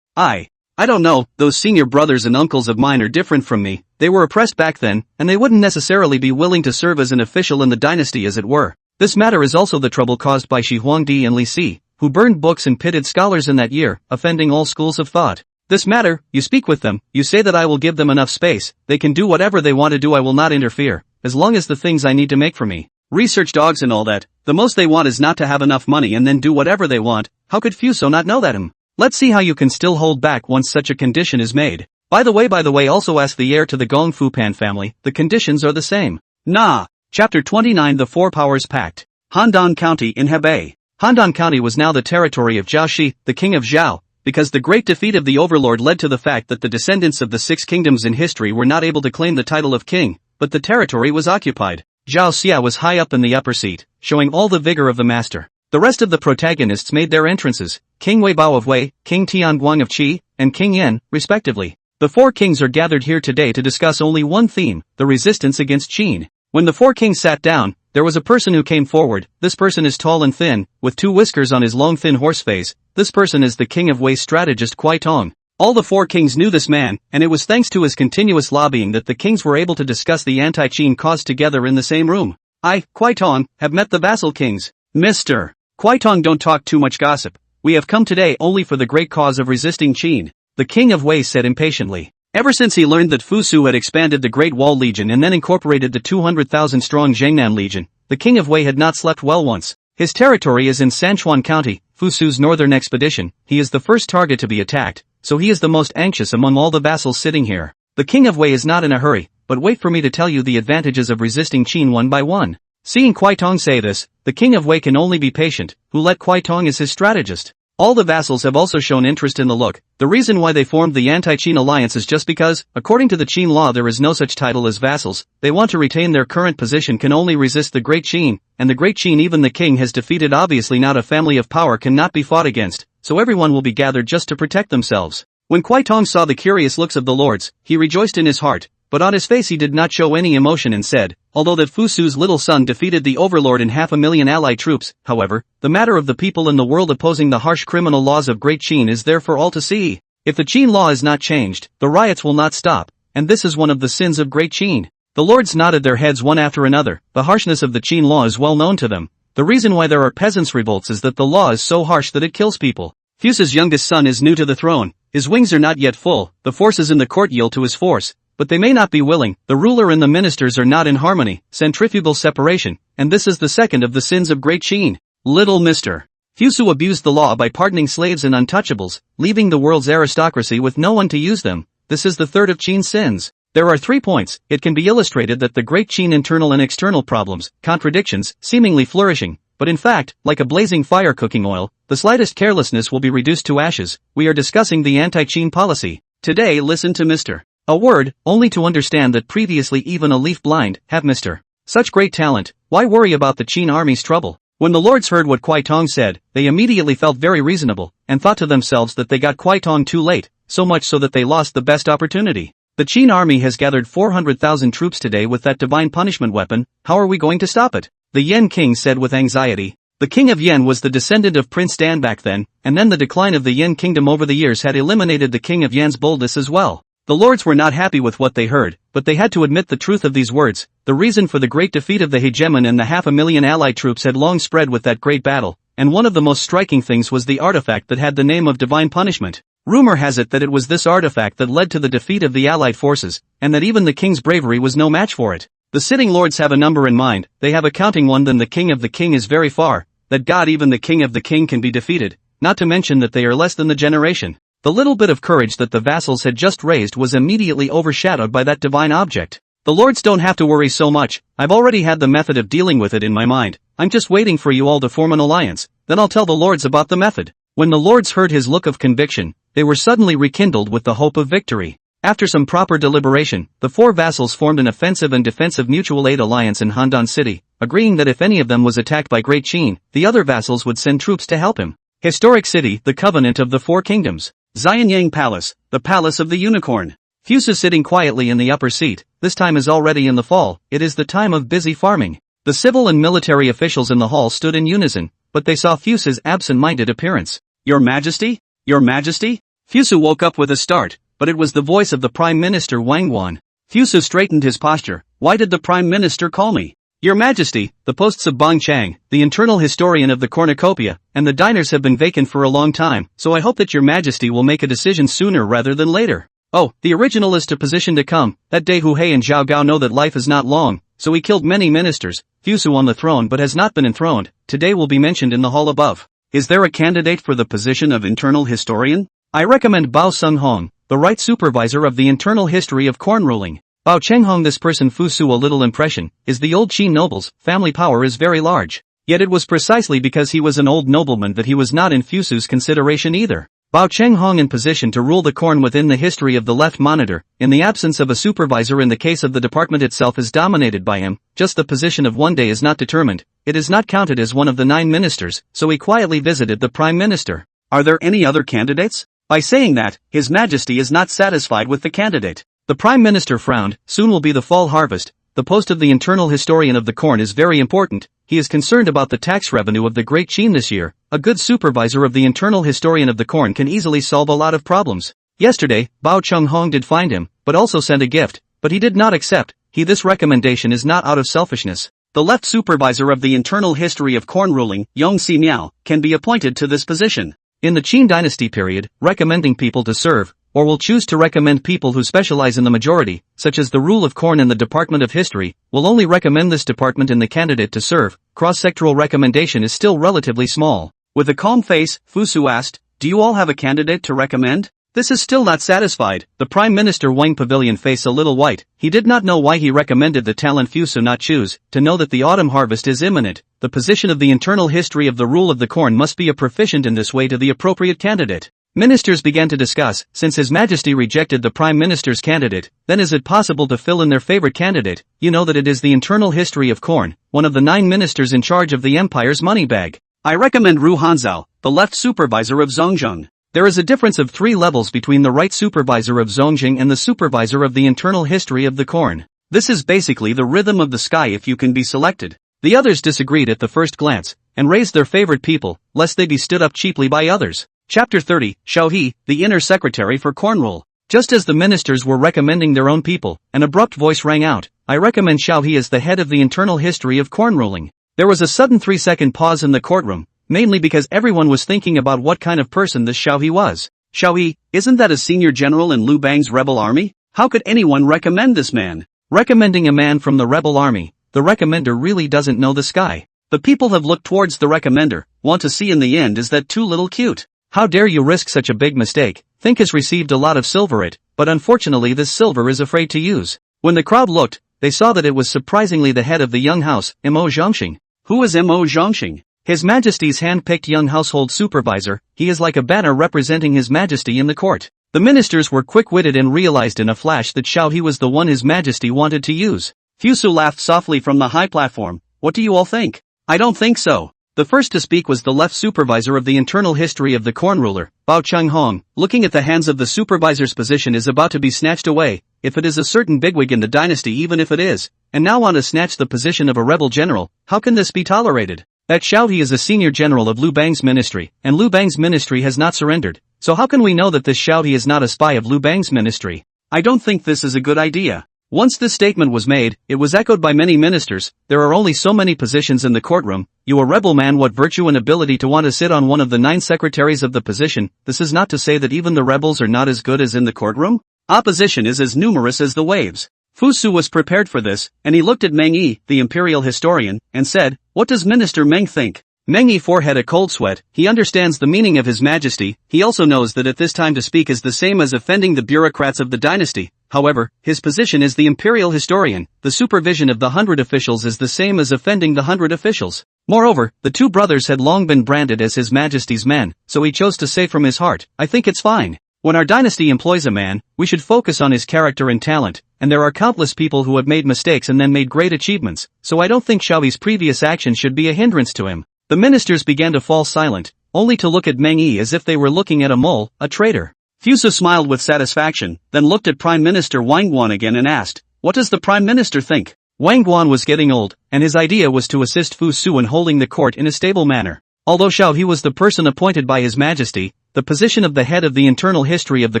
I don't know, those senior brothers and uncles of mine are different from me. They were oppressed back then, and they wouldn't necessarily be willing to serve as an official in the dynasty as it were. This matter is also the trouble caused by Shi Huangdi and Li Si, who burned books and pitted scholars in that year, offending all schools of thought. This matter, you speak with them, you say that I will give them enough space, they can do whatever they want to do, I will not interfere, as long as the things I need to make for me. Research dogs and all that, the most they want is not to have enough money and then do whatever they want. How could Fuso not know that? Let's see how you can still hold back once such a condition is made. By the way, also ask the heir to the Gong Fupan family, the conditions are the same. Nah. Chapter 29 The Four Powers Pact. Handan County in Hebei. Handan County was now the territory of Zhao Shi, the king of Zhao, because the great defeat of the overlord led to the fact that the descendants of the 6 kingdoms in history were not able to claim the title of king, but the territory was occupied. Zhao Xia was high up in the upper seat, showing all the vigor of the master. The rest of the protagonists made their entrances, King Wei Bao of Wei, King Tianguang of Qi, and King Yen, respectively. The 4 kings are gathered here today to discuss only one theme, the resistance against Qin. When the 4 kings sat down, there was a person who came forward. This person is tall and thin, with 2 whiskers on his long thin horse face. This person is the king of Wei's strategist Kuai Tong. All the 4 kings knew this man, and it was thanks to his continuous lobbying that the kings were able to discuss the anti-Qin cause together in the same room. I, Kuai Tong, have met the vassal kings. Mr. Kuai Tong, don't talk too much gossip. We have come today only for the great cause of resisting Qin. The king of Wei said impatiently. Ever since he learned that Fusu had expanded the Great Wall Legion and then incorporated the 200,000 strong Jiangnan Legion, the king of Wei had not slept well once. His territory is in Sanchuan County, Fusu's northern expedition. He is the first target to be attacked, so he is the most anxious among all the vassals sitting here. The king of Wei is not in a hurry, but wait for me to tell you the advantages of resisting Qin one by one. Seeing Kwai Tong say this, the king of Wei can only be patient, who let Kwai Tong as his strategist. All the vassals have also shown interest in the look. The reason why they formed the anti-Qin alliance is just because, according to the Qin law, there is no such title as vassals. They want to retain their current position, can only resist the Great Qin, and the Great Qin even the king has defeated. Obviously not a family of power cannot be fought against, so everyone will be gathered just to protect themselves. When Kwai Tong saw the curious looks of the lords, he rejoiced in his heart, but on his face he did not show any emotion and said, although that Fu Su's little son defeated the overlord and 500,000 allied troops, however, the matter of the people in the world opposing the harsh criminal laws of Great Qin is there for all to see. If the Qin law is not changed, the riots will not stop, and this is one of the sins of Great Qin. The lords nodded their heads one after another. The harshness of the Qin law is well known to them. The reason why there are peasants' revolts is that the law is so harsh that it kills people. Fu Su's youngest son is new to the throne. His wings are not yet full. The forces in the court yield to his force, but they may not be willing. The ruler and the ministers are not in harmony, centrifugal separation, and this is the second of the sins of Great Qin. Little Mr. Fu Su abused the law by pardoning slaves and untouchables, leaving the world's aristocracy with no one to use them. This is the third of Qin's sins. There are 3 points. It can be illustrated that the Great Qin internal and external problems, contradictions, seemingly flourishing, but in fact, like a blazing fire cooking oil, the slightest carelessness will be reduced to ashes. We are discussing the anti-Qin policy. Today listen to Mr. A word, only to understand that previously even a leaf blind, have Mr. Such great talent. Why worry about the Qin army's trouble? When the lords heard what Kwai Tong said, they immediately felt very reasonable, and thought to themselves that they got Kwai Tong too late, so much so that they lost the best opportunity. The Qin army has gathered 400,000 troops today with that divine punishment weapon. How are we going to stop it? The Yen king said with anxiety. The king of Yen was the descendant of Prince Dan back then, and then the decline of the Yen kingdom over the years had eliminated the king of Yen's boldness as well. The lords were not happy with what they heard, but they had to admit the truth of these words. The reason for the great defeat of the hegemon and the 500,000 allied troops had long spread with that great battle, and one of the most striking things was the artifact that had the name of divine punishment. Rumor has it that it was this artifact that led to the defeat of the allied forces, and that even the king's bravery was no match for it. The sitting lords have a number in mind. They have a counting one. Then the king of the king is very far, that God even the king of the king can be defeated, not to mention that they are less than the generation. The little bit of courage that the vassals had just raised was immediately overshadowed by that divine object. The lords don't have to worry so much. I've already had the method of dealing with it in my mind. I'm just waiting for you all to form an alliance, then I'll tell the lords about the method. When the lords heard his look of conviction, they were suddenly rekindled with the hope of victory. After some proper deliberation, the 4 vassals formed an offensive and defensive mutual aid alliance in Handan City, agreeing that if any of them was attacked by Great Qin, the other vassals would send troops to help him. Historic City, the Covenant of the 4 Kingdoms. Xianyang Palace, the Palace of the Unicorn. Fu Su sitting quietly in the upper seat. This time is already in the fall. It is the time of busy farming. The civil and military officials in the hall stood in unison, but they saw Fu Su's absent-minded appearance. Your Majesty? Your Majesty? Fu Su woke up with a start, but it was the voice of the Prime Minister Wang Guan. Fu Su straightened his posture. Why did the Prime Minister call me? Your Majesty, the posts of Bang Chang, the internal historian of the cornucopia, and the diners have been vacant for a long time, so I hope that Your Majesty will make a decision sooner rather than later. Oh, the original is to position to come. That day Hu Hei and Zhao Gao know that life is not long, so he killed many ministers. Fu Su on the throne but has not been enthroned. Today will be mentioned in the hall above. Is there a candidate for the position of internal historian? I recommend Bao Sung Hong, the right supervisor of the internal history of corn ruling. Bao Chenghong. This person Fu Su a little impression, is the old Qin nobles. Family power is very large. Yet it was precisely because he was an old nobleman that he was not in Fu Su's consideration either. Bao Chenghong in position to rule the corn within the history of the left monitor, in the absence of a supervisor in the case of the department itself is dominated by him. Just the position of one day is not determined. It is not counted as one of the 9 ministers, so he quietly visited the Prime Minister. Are there any other candidates? By saying that, His Majesty is not satisfied with the candidate. The Prime Minister frowned. Soon will be the fall harvest. The post of the internal historian of the corn is very important. He is concerned about the tax revenue of the Great Qin this year. A good supervisor of the internal historian of the corn can easily solve a lot of problems. Yesterday, Bao Chenghong did find him, but also sent a gift, but he did not accept. This recommendation is not out of selfishness. The left supervisor of the internal history of corn ruling, Yong Si Miao, can be appointed to this position. In the Qin Dynasty period, recommending people to serve, or will choose to recommend people who specialize in the majority, such as the rule of corn in the Department of History, will only recommend this department in the candidate to serve. Cross-sectoral recommendation is still relatively small. With a calm face, Fu Su asked, do you all have a candidate to recommend? This is still not satisfied. The Prime Minister Wang Pavilion face a little white. He did not know why he recommended the talent Fuso not choose. To know that the autumn harvest is imminent, the position of the internal history of the rule of the corn must be a proficient in this way to the appropriate candidate. Ministers began to discuss, since His Majesty rejected the Prime Minister's candidate, then is it possible to fill in their favorite candidate? You know that it is the internal history of corn, one of the 9 ministers in charge of the empire's money bag. I recommend Ru Hanzhao, the left supervisor of Zhongzheng. There is a difference of 3 levels between the right supervisor of Zhongzheng and the supervisor of the internal history of the corn. This is basically the rhythm of the sky if you can be selected. The others disagreed at the first glance, and raised their favorite people, lest they be stood up cheaply by others. Chapter 30, Xiao He, the inner secretary for corn rule. Just as the ministers were recommending their own people, an abrupt voice rang out, I recommend Xiao He as the head of the internal history of corn ruling. There was a sudden 3-second pause in the courtroom, mainly because everyone was thinking about what kind of person this Xiao He was. Xiao He, isn't that a senior general in Liu Bang's rebel army? How could anyone recommend this man? Recommending a man from the rebel army, the recommender really doesn't know the sky. The people have looked towards the recommender, want to see in the end is that too little cute. How dare you risk such a big mistake? Think has received a lot of silver but unfortunately this silver is afraid to use. When the crowd looked, they saw that it was surprisingly the head of the young house, Mo Zhongxing. Who is Mo Zhongxing? His Majesty's hand-picked young household supervisor. He is like a banner representing His Majesty in the court. The ministers were quick-witted and realized in a flash that Xiao He was the one His Majesty wanted to use. Fusu laughed softly from the high platform. What do you all think? I don't think so. The first to speak was the left supervisor of the internal history of the corn ruler, Bao Chenghong. Looking at the hands of the supervisor's position is about to be snatched away, if it is a certain bigwig in the dynasty even if it is, and now want to snatch the position of a rebel general, how can this be tolerated? That Xiao He is a senior general of Liu Bang's ministry, and Liu Bang's ministry has not surrendered, so how can we know that this Xiao He is not a spy of Liu Bang's ministry? I don't think this is a good idea. Once this statement was made, it was echoed by many ministers. There are only so many positions in the courtroom. You a rebel man, what virtue and ability to want to sit on one of the 9 secretaries of the position? This is not to say that even the rebels are not as good as in the courtroom. Opposition is as numerous as the waves. Fu Su was prepared for this, and he looked at Meng Yi, the imperial historian, and said, what does Minister Meng think? Meng Yi forehead a cold sweat. He understands the meaning of His Majesty. He also knows that at this time to speak is the same as offending the bureaucrats of the dynasty. However, his position is the imperial historian. The supervision of the 100 officials is the same as offending the 100 officials. Moreover, the 2 brothers had long been branded as His Majesty's men, so he chose to say from his heart, I think it's fine. When our dynasty employs a man, we should focus on his character and talent, and there are countless people who have made mistakes and then made great achievements, so I don't think Xiao He's previous action should be a hindrance to him. The ministers began to fall silent, only to look at Meng Yi as if they were looking at a mole, a traitor. Fuso smiled with satisfaction, then looked at Prime Minister Wang Guan again and asked, what does the Prime Minister think? Wang Guan was getting old, and his idea was to assist Fu Su in holding the court in a stable manner. Although Xiao He was the person appointed by His Majesty, the position of the head of the internal history of the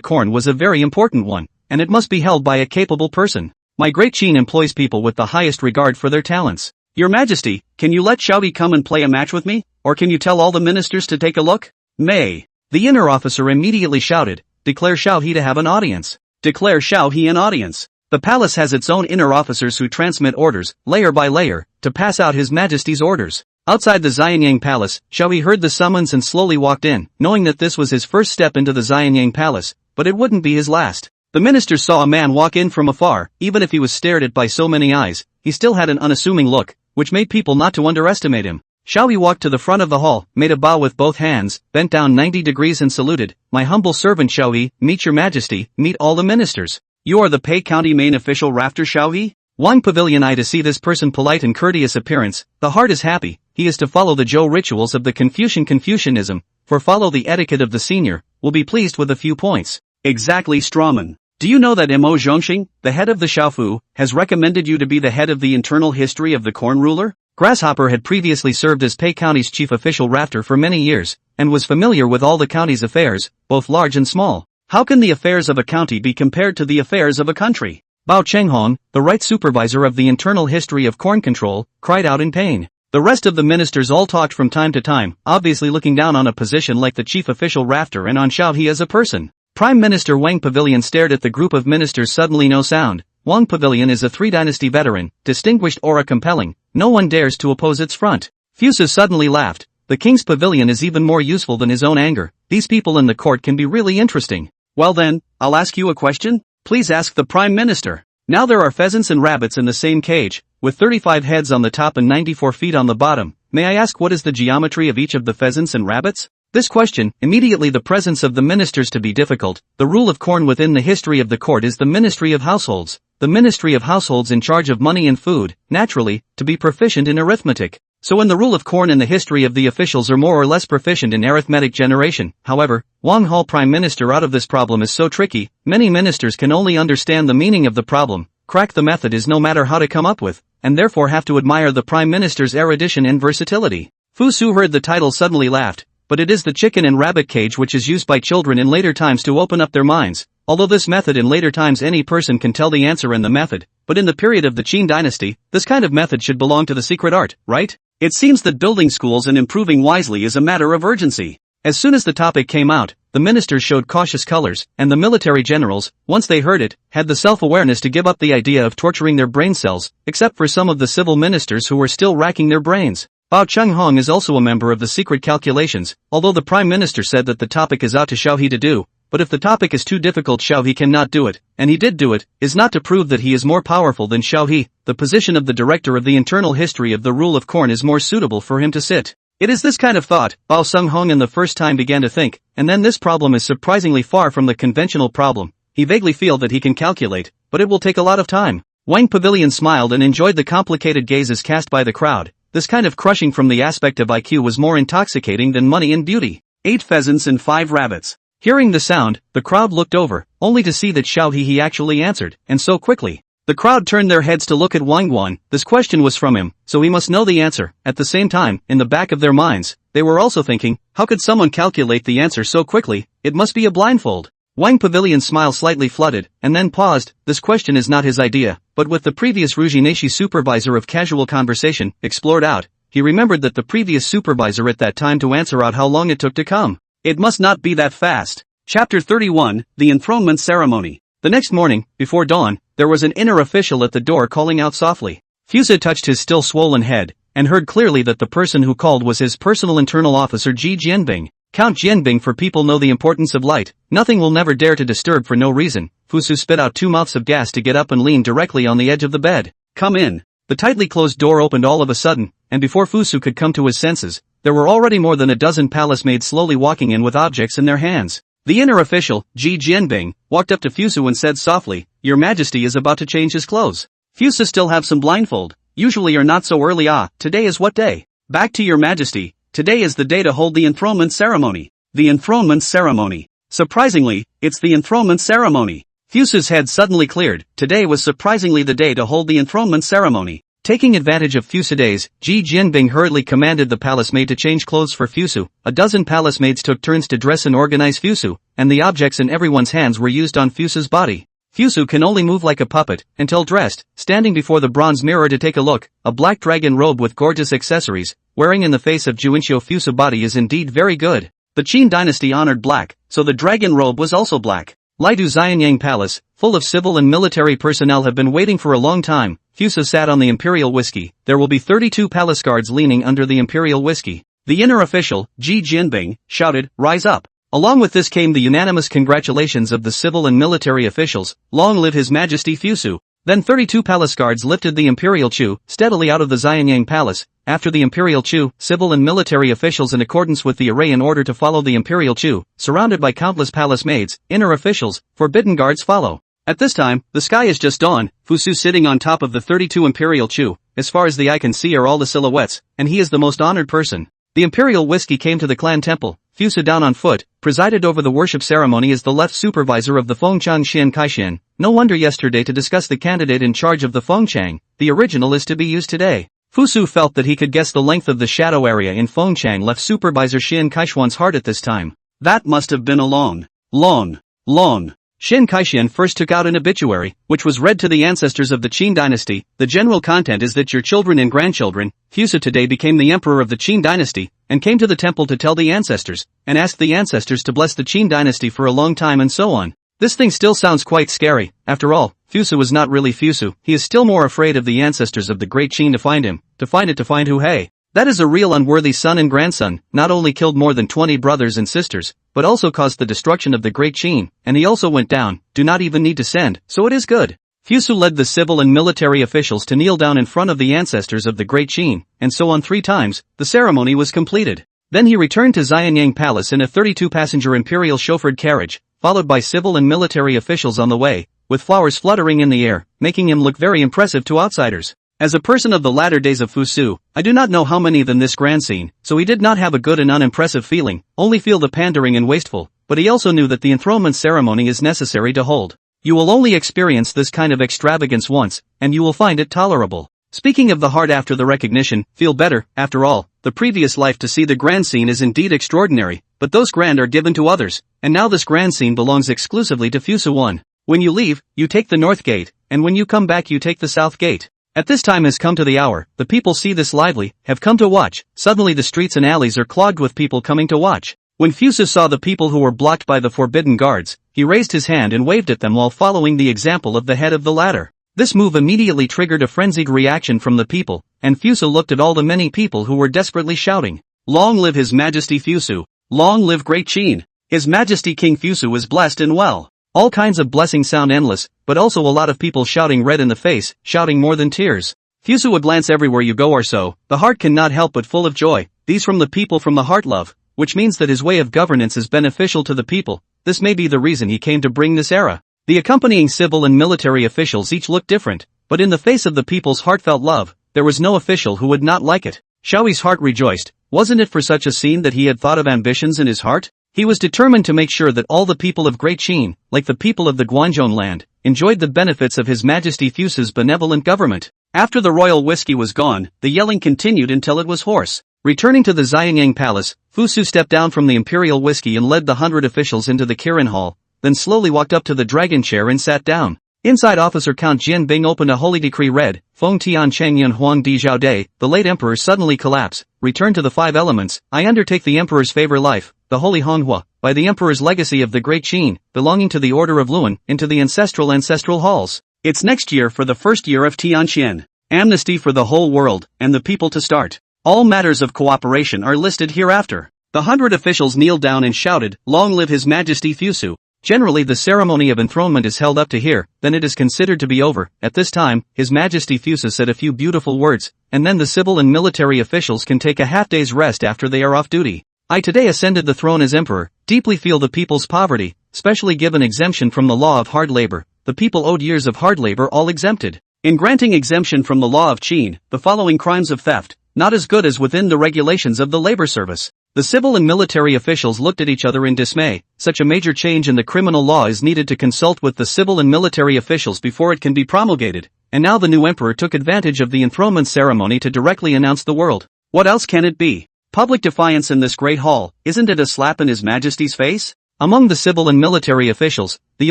corn was a very important one, and it must be held by a capable person. My great Qin employs people with the highest regard for their talents. Your Majesty, can you let Xiao He come and play a match with me? Or can you tell all the ministers to take a look? May. The inner officer immediately shouted, declare Xiao He to have an audience. Declare Xiao He an audience. The palace has its own inner officers who transmit orders, layer by layer, to pass out His Majesty's orders. Outside the Xianyang Palace, Xiao He heard the summons and slowly walked in, knowing that this was his first step into the Xianyang Palace, but it wouldn't be his last. The ministers saw a man walk in from afar. Even if he was stared at by so many eyes, he still had an unassuming look, which made people not to underestimate him. Xiao He walked to the front of the hall, made a bow with both hands, bent down 90 degrees and saluted, my humble servant Xiao He, meet your Majesty, meet all the ministers. You are the Pei County main official Rafter Xiao He? Wang Pavilion eye to see this person polite and courteous appearance, the heart is happy, he is to follow the Zhou rituals of the Confucianism, for follow the etiquette of the senior, will be pleased with a few points. Exactly Strawman. Do you know that Mo Zhongxing, the head of the Xiaofu, has recommended you to be the head of the internal history of the corn ruler? Grasshopper had previously served as Pei County's chief official Rafter for many years, and was familiar with all the county's affairs, both large and small. How can the affairs of a county be compared to the affairs of a country? Bao Chenghong, the right supervisor of the internal history of corn control, cried out in pain. The rest of the ministers all talked from time to time, obviously looking down on a position like the chief official Rafter and on Xiao He as a person. Prime Minister Wang Pavilion stared at the group of ministers, suddenly no sound. Wang Pavilion is a 3-dynasty veteran, distinguished aura compelling, no one dares to oppose its front. Fusa suddenly laughed. The king's pavilion is even more useful than his own anger. These people in the court can be really interesting. Well then, I'll ask you a question? Please ask the Prime Minister. Now there are pheasants and rabbits in the same cage, with 35 heads on the top and 94 feet on the bottom. May I ask what is the geometry of each of the pheasants and rabbits? This question, immediately the presence of the ministers to be difficult. The rule of corn within the history of the court is the Ministry of Households. The Ministry of Households in charge of money and food, naturally, to be proficient in arithmetic. So in the rule of corn in the history of the officials are more or less proficient in arithmetic generation. However, Wang Hall Prime Minister out of this problem is so tricky, many ministers can only understand the meaning of the problem, crack the method is no matter how to come up with, and therefore have to admire the Prime Minister's erudition and versatility. Fu Su heard the title suddenly laughed, but it is the chicken and rabbit cage which is used by children in later times to open up their minds. Although this method in later times any person can tell the answer and the method, but in the period of the Qin Dynasty, this kind of method should belong to the secret art, right? It seems that building schools and improving wisely is a matter of urgency. As soon as the topic came out, the ministers showed cautious colors, and the military generals, once they heard it, had the self-awareness to give up the idea of torturing their brain cells, except for some of the civil ministers who were still racking their brains. Bao Cheng-hong is also a member of the secret calculations, although the Prime Minister said that the topic is out to Xiao He to do, but if the topic is too difficult Xiao He cannot do it, and he did do it, is not to prove that he is more powerful than Xiao He. The position of the director of the internal history of the rule of corn is more suitable for him to sit. It is this kind of thought, Bao Sung-hong in the first time began to think, and then this problem is surprisingly far from the conventional problem. He vaguely feel that he can calculate, but it will take a lot of time. Wang Pavilion smiled and enjoyed the complicated gazes cast by the crowd. This kind of crushing from the aspect of IQ was more intoxicating than money and beauty. 8 pheasants and 5 rabbits. Hearing the sound, the crowd looked over, only to see that Xiao He actually answered, and so quickly. The crowd turned their heads to look at Wang Guan. This question was from him, so he must know the answer. At the same time, in the back of their minds, they were also thinking, how could someone calculate the answer so quickly? It must be a blindfold. Wang Pavilion's smile slightly flooded, and then paused. This question is not his idea, but with the previous Rujinashi supervisor of casual conversation, explored out, he remembered that the previous supervisor at that time to answer out how long it took to come. It must not be that fast. Chapter 31, The Enthronement Ceremony. The next morning, before dawn, there was an inner official at the door calling out softly. Fusa touched his still swollen head, and heard clearly that the person who called was his personal internal officer Ji Jianbing. Count Jianbing, for people know the importance of light, nothing will never dare to disturb for no reason. Fusu spit out 2 mouths of gas to get up and lean directly on the edge of the bed. Come in. The tightly closed door opened all of a sudden, and before Fusu could come to his senses, there were already more than a dozen palace maids slowly walking in with objects in their hands. The inner official, Ji Jianbing, walked up to Fusu and said softly, Your Majesty is about to change his clothes. Fusu still have some blindfold. Usually you're not so early. Today is what day? Back to Your Majesty. Today is the day to hold the enthronement ceremony. The enthronement ceremony. Surprisingly, it's the enthronement ceremony. Fusu's head suddenly cleared. Today was surprisingly the day to hold the enthronement ceremony. Taking advantage of Fusu days, Ji Jianbing hurriedly commanded the palace maid to change clothes for Fusu. A dozen palace maids took turns to dress and organize Fusu, and the objects in everyone's hands were used on Fusu's body. Fusu can only move like a puppet, until dressed, standing before the bronze mirror to take a look. A black dragon robe with gorgeous accessories, wearing in the face of Juinshio Fusu body is indeed very good. The Qin Dynasty honored black, so the dragon robe was also black. Lidu Xianyang Palace, full of civil and military personnel have been waiting for a long time. Fusu sat on the imperial whiskey. There will be 32 palace guards leaning under the imperial whiskey. The inner official, Ji Jianbing, shouted, Rise up. Along with this came the unanimous congratulations of the civil and military officials. Long live His Majesty Fusu. Then 32 palace guards lifted the imperial Chu steadily out of the Xianyang Palace. After the imperial Chu, civil and military officials in accordance with the array in order to follow the imperial Chu, surrounded by countless palace maids, inner officials, forbidden guards follow. At this time, the sky is just dawn, Fusu sitting on top of the 32 imperial Chu. As far as the eye can see are all the silhouettes, and he is the most honored person. The imperial whiskey came to the clan temple. Fusu down on foot, presided over the worship ceremony as the left supervisor of the Fengchang Xian Kaishan. No wonder yesterday to discuss the candidate in charge of the Fengchang. The original is to be used today. Fusu felt that he could guess the length of the shadow area in Fengchang left supervisor Xian Kaishuan's heart at this time. That must have been a long. Xian Kaishan first took out an obituary, which was read to the ancestors of the Qin Dynasty. The general content is that your children and grandchildren, Fusu today became the emperor of the Qin Dynasty, and came to the temple to tell the ancestors, and asked the ancestors to bless the Qin Dynasty for a long time and so on. This thing still sounds quite scary. After all, Fusu was not really Fusu. He is still more afraid of the ancestors of the great Qin to find him. To find who? Hey. That is a real unworthy son and grandson, not only killed more than 20 brothers and sisters, but also caused the destruction of the great Qin, and he also went down, do not even need to send, so it is good. Fusu led the civil and military officials to kneel down in front of the ancestors of the great Qin, and so on 3 times, the ceremony was completed. Then he returned to Xianyang Palace in a 32-passenger imperial chauffeured carriage, followed by civil and military officials on the way, with flowers fluttering in the air, making him look very impressive to outsiders. As a person of the latter days of Fusu, I do not know how many than this grand scene, so he did not have a good and unimpressive feeling, only feel the pandering and wasteful, but he also knew that the enthronement ceremony is necessary to hold. You will only experience this kind of extravagance once, and you will find it tolerable. Speaking of the heart after the recognition, feel better, after all, the previous life to see the grand scene is indeed extraordinary, but those grand are given to others, and now this grand scene belongs exclusively to Fusu 1. When you leave, you take the north gate, and when you come back you take the south gate. At this time has come to the hour, the people see this lively, have come to watch, suddenly the streets and alleys are clogged with people coming to watch. When Fusu saw the people who were blocked by the forbidden guards, he raised his hand and waved at them while following the example of the head of the ladder. This move immediately triggered a frenzied reaction from the people, and Fusu looked at all the many people who were desperately shouting, "Long live His Majesty Fusu! Long live Great Qin! His Majesty King Fusu is blessed and well!" All kinds of blessings sound endless, but also a lot of people shouting red in the face, shouting more than tears. Fusu would glance everywhere you go or so, the heart cannot help but full of joy, these from the people from the heart love, which means that his way of governance is beneficial to the people. This may be the reason he came to bring this era. The accompanying civil and military officials each looked different, but in the face of the people's heartfelt love, there was no official who would not like it. Xiaoyi's heart rejoiced. Wasn't it for such a scene that he had thought of ambitions in his heart? He was determined to make sure that all the people of Great Qin, like the people of the Guanzhong land, enjoyed the benefits of His Majesty Fusu's benevolent government. After the royal whiskey was gone, the yelling continued until it was hoarse. Returning to the Xianyang Palace, Fusu stepped down from the imperial whiskey and led the 100 officials into the Kirin Hall, then slowly walked up to the dragon chair and sat down. Inside Officer Count Jin Bing opened a holy decree read, Feng Tian Cheng Yun Huang Di Zhao Dai, the late emperor suddenly collapsed, return to the 5 elements, I undertake the emperor's favor life, the holy manhwa, by the emperor's legacy of the great Qin, belonging to the order of Luan, into the ancestral halls. It's next year for the first year of Tianqian. Amnesty for the whole world, and the people to start. All matters of cooperation are listed hereafter. The 100 officials kneeled down and shouted, Long live His Majesty Fusu. Generally the ceremony of enthronement is held up to here, then it is considered to be over. At this time, His Majesty Fusu said a few beautiful words, and then the civil and military officials can take a half-day's rest after they are off duty. I today ascended the throne as emperor, deeply feel the people's poverty, specially given exemption from the law of hard labor, the people owed years of hard labor all exempted. In granting exemption from the law of Qin, the following crimes of theft, not as good as within the regulations of the labor service. The civil and military officials looked at each other in dismay. Such a major change in the criminal law is needed to consult with the civil and military officials before it can be promulgated, and now the new emperor took advantage of the enthronement ceremony to directly announce the world. What else can it be? Public defiance in this great hall, isn't it a slap in His Majesty's face? Among the civil and military officials, the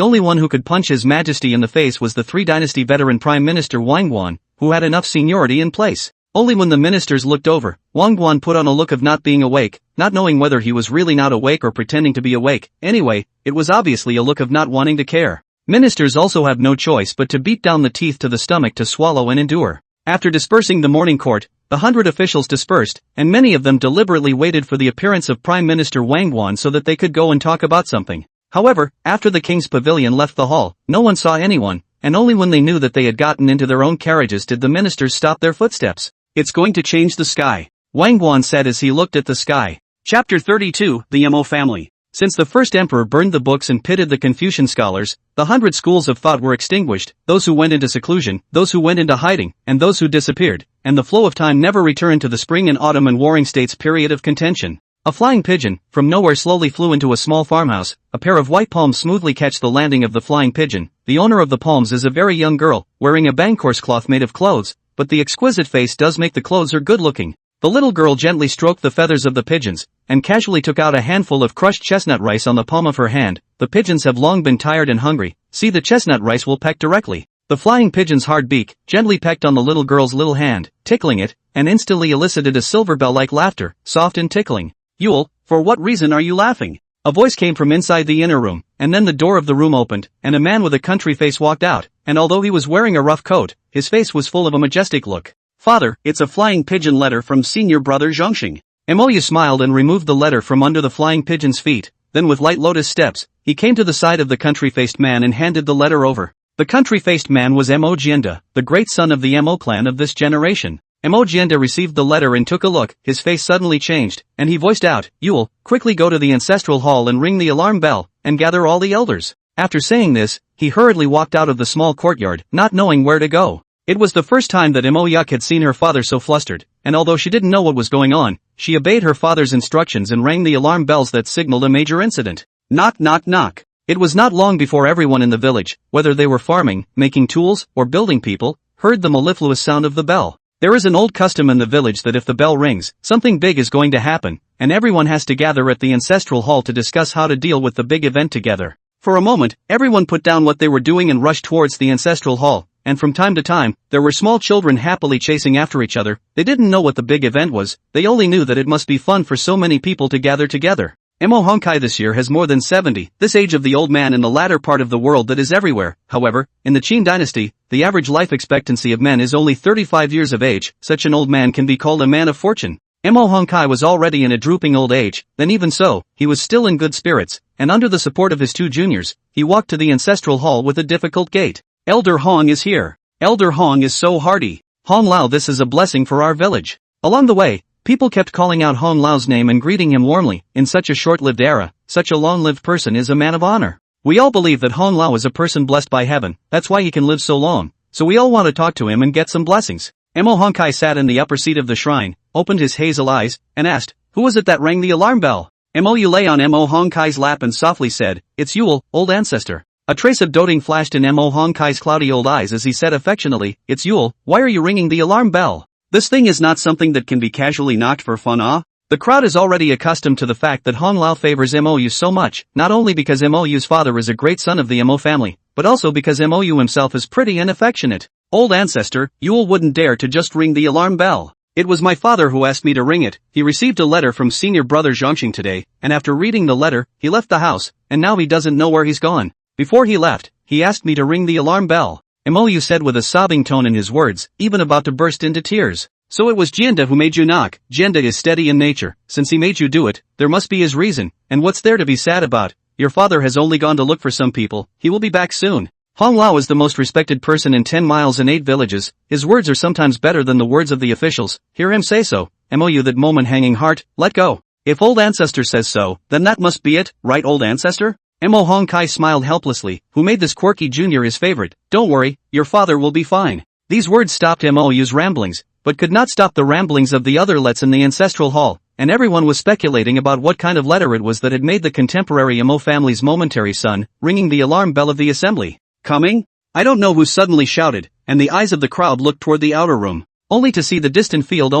only one who could punch His Majesty in the face was the Qin Dynasty veteran Prime Minister Wang Guan, who had enough seniority in place. Only when the ministers looked over, Wang Guan put on a look of not being awake, not knowing whether he was really not awake or pretending to be awake. Anyway, it was obviously a look of not wanting to care. Ministers also have no choice but to beat down the teeth to the stomach to swallow and endure. After dispersing the morning court, the 100 officials dispersed, and many of them deliberately waited for the appearance of Prime Minister Wang Guan so that they could go and talk about something. However, after the king's pavilion left the hall, no one saw anyone, and only when they knew that they had gotten into their own carriages did the ministers stop their footsteps. It's going to change the sky, Wang Guan said as he looked at the sky. Chapter 32, The Mo family. Since the first emperor burned the books and pitted the Confucian scholars, the 100 schools of thought were extinguished, those who went into seclusion, those who went into hiding, and those who disappeared, and the flow of time never returned to the spring and autumn and warring states period of contention. A flying pigeon, from nowhere slowly flew into a small farmhouse, a pair of white palms smoothly catch the landing of the flying pigeon. The owner of the palms is a very young girl, wearing a bangcourse cloth made of clothes, but the exquisite face does make the clothes are good looking. The little girl gently stroked the feathers of the pigeons, and casually took out a handful of crushed chestnut rice on the palm of her hand. The pigeons have long been tired and hungry, see the chestnut rice will peck directly. The flying pigeon's hard beak gently pecked on the little girl's little hand, tickling it, and instantly elicited a silver bell-like laughter, soft and tickling. Yule, for what reason are you laughing? A voice came from inside the inner room, and then the door of the room opened, and a man with a country face walked out, and although he was wearing a rough coat, his face was full of a majestic look. Father, it's a flying pigeon letter from senior brother Zhongxing. Mo smiled and removed the letter from under the flying pigeon's feet. Then with light lotus steps, he came to the side of the country-faced man and handed the letter over. The country-faced man was Mo Jianda, the great son of the Mo clan of this generation. Mo Jianda received the letter and took a look. His face suddenly changed, and he voiced out, "Yule, quickly go to the ancestral hall and ring the alarm bell, and gather all the elders." After saying this, he hurriedly walked out of the small courtyard, not knowing where to go. It was the first time that Mo Yuk had seen her father so flustered, and although she didn't know what was going on, she obeyed her father's instructions and rang the alarm bells that signaled a major incident. Knock knock knock. It was not long before everyone in the village, whether they were farming, making tools, or building people, heard the mellifluous sound of the bell. There is an old custom in the village that if the bell rings, something big is going to happen, and everyone has to gather at the ancestral hall to discuss how to deal with the big event together. For a moment, everyone put down what they were doing and rushed towards the ancestral hall, and from time to time, there were small children happily chasing after each other. They didn't know what the big event was, they only knew that it must be fun for so many people to gather together. Mo Honkai this year has more than 70, this age of the old man in the latter part of the world that is everywhere. However, in the Qin Dynasty, the average life expectancy of men is only 35 years of age. Such an old man can be called a man of fortune. Mo Honkai was already in a drooping old age, then even so, he was still in good spirits, and under the support of his two juniors, he walked to the ancestral hall with a difficult gait. Elder Hong is here. Elder Hong is so hardy. Hong Lao, this is a blessing for our village. Along the way, people kept calling out Hong Lao's name and greeting him warmly. In such a short-lived era, such a long-lived person is a man of honor. We all believe that Hong Lao is a person blessed by heaven, that's why he can live so long, so we all want to talk to him and get some blessings. Mo Honkai sat in the upper seat of the shrine, opened his hazel eyes, and asked, "Who was it that rang the alarm bell?" Mo Yu lay on Mo Honkai's lap and softly said, "It's Yule, old ancestor." A trace of doting flashed in Mo Honkai's cloudy old eyes as he said affectionately, "It's Yule, why are you ringing the alarm bell? This thing is not something that can be casually knocked for fun, ah?" The crowd is already accustomed to the fact that Hong Lao favors Mo so much, not only because Mo's father is a great son of the Mo family, but also because Mo himself is pretty and affectionate. "Old ancestor, Yule wouldn't dare to just ring the alarm bell. It was my father who asked me to ring it. He received a letter from senior brother Zhongxing today, and after reading the letter, he left the house, and now he doesn't know where he's gone. Before he left, he asked me to ring the alarm bell." Mo said with a sobbing tone in his words, even about to burst into tears. "So it was Jianda who made you knock." "Jianda is steady in nature. Since he made you do it, there must be his reason, and what's there to be sad about? Your father has only gone to look for some people, he will be back soon." Hong Lao is the most respected person in 10 miles and 8 villages. His words are sometimes better than the words of the officials. Hear him say so. Mo that moment hanging heart, let go. If old ancestor says so, then that must be it, right old ancestor? Mo Honkai smiled helplessly, who made this quirky junior his favorite. "Don't worry, your father will be fine." These words stopped Mo's ramblings, but could not stop the ramblings of the other lets in the ancestral hall, and everyone was speculating about what kind of letter it was that had made the contemporary Mo family's momentary son, ringing the alarm bell of the assembly. "Coming?" I don't know who suddenly shouted, and the eyes of the crowd looked toward the outer room, only to see the distant field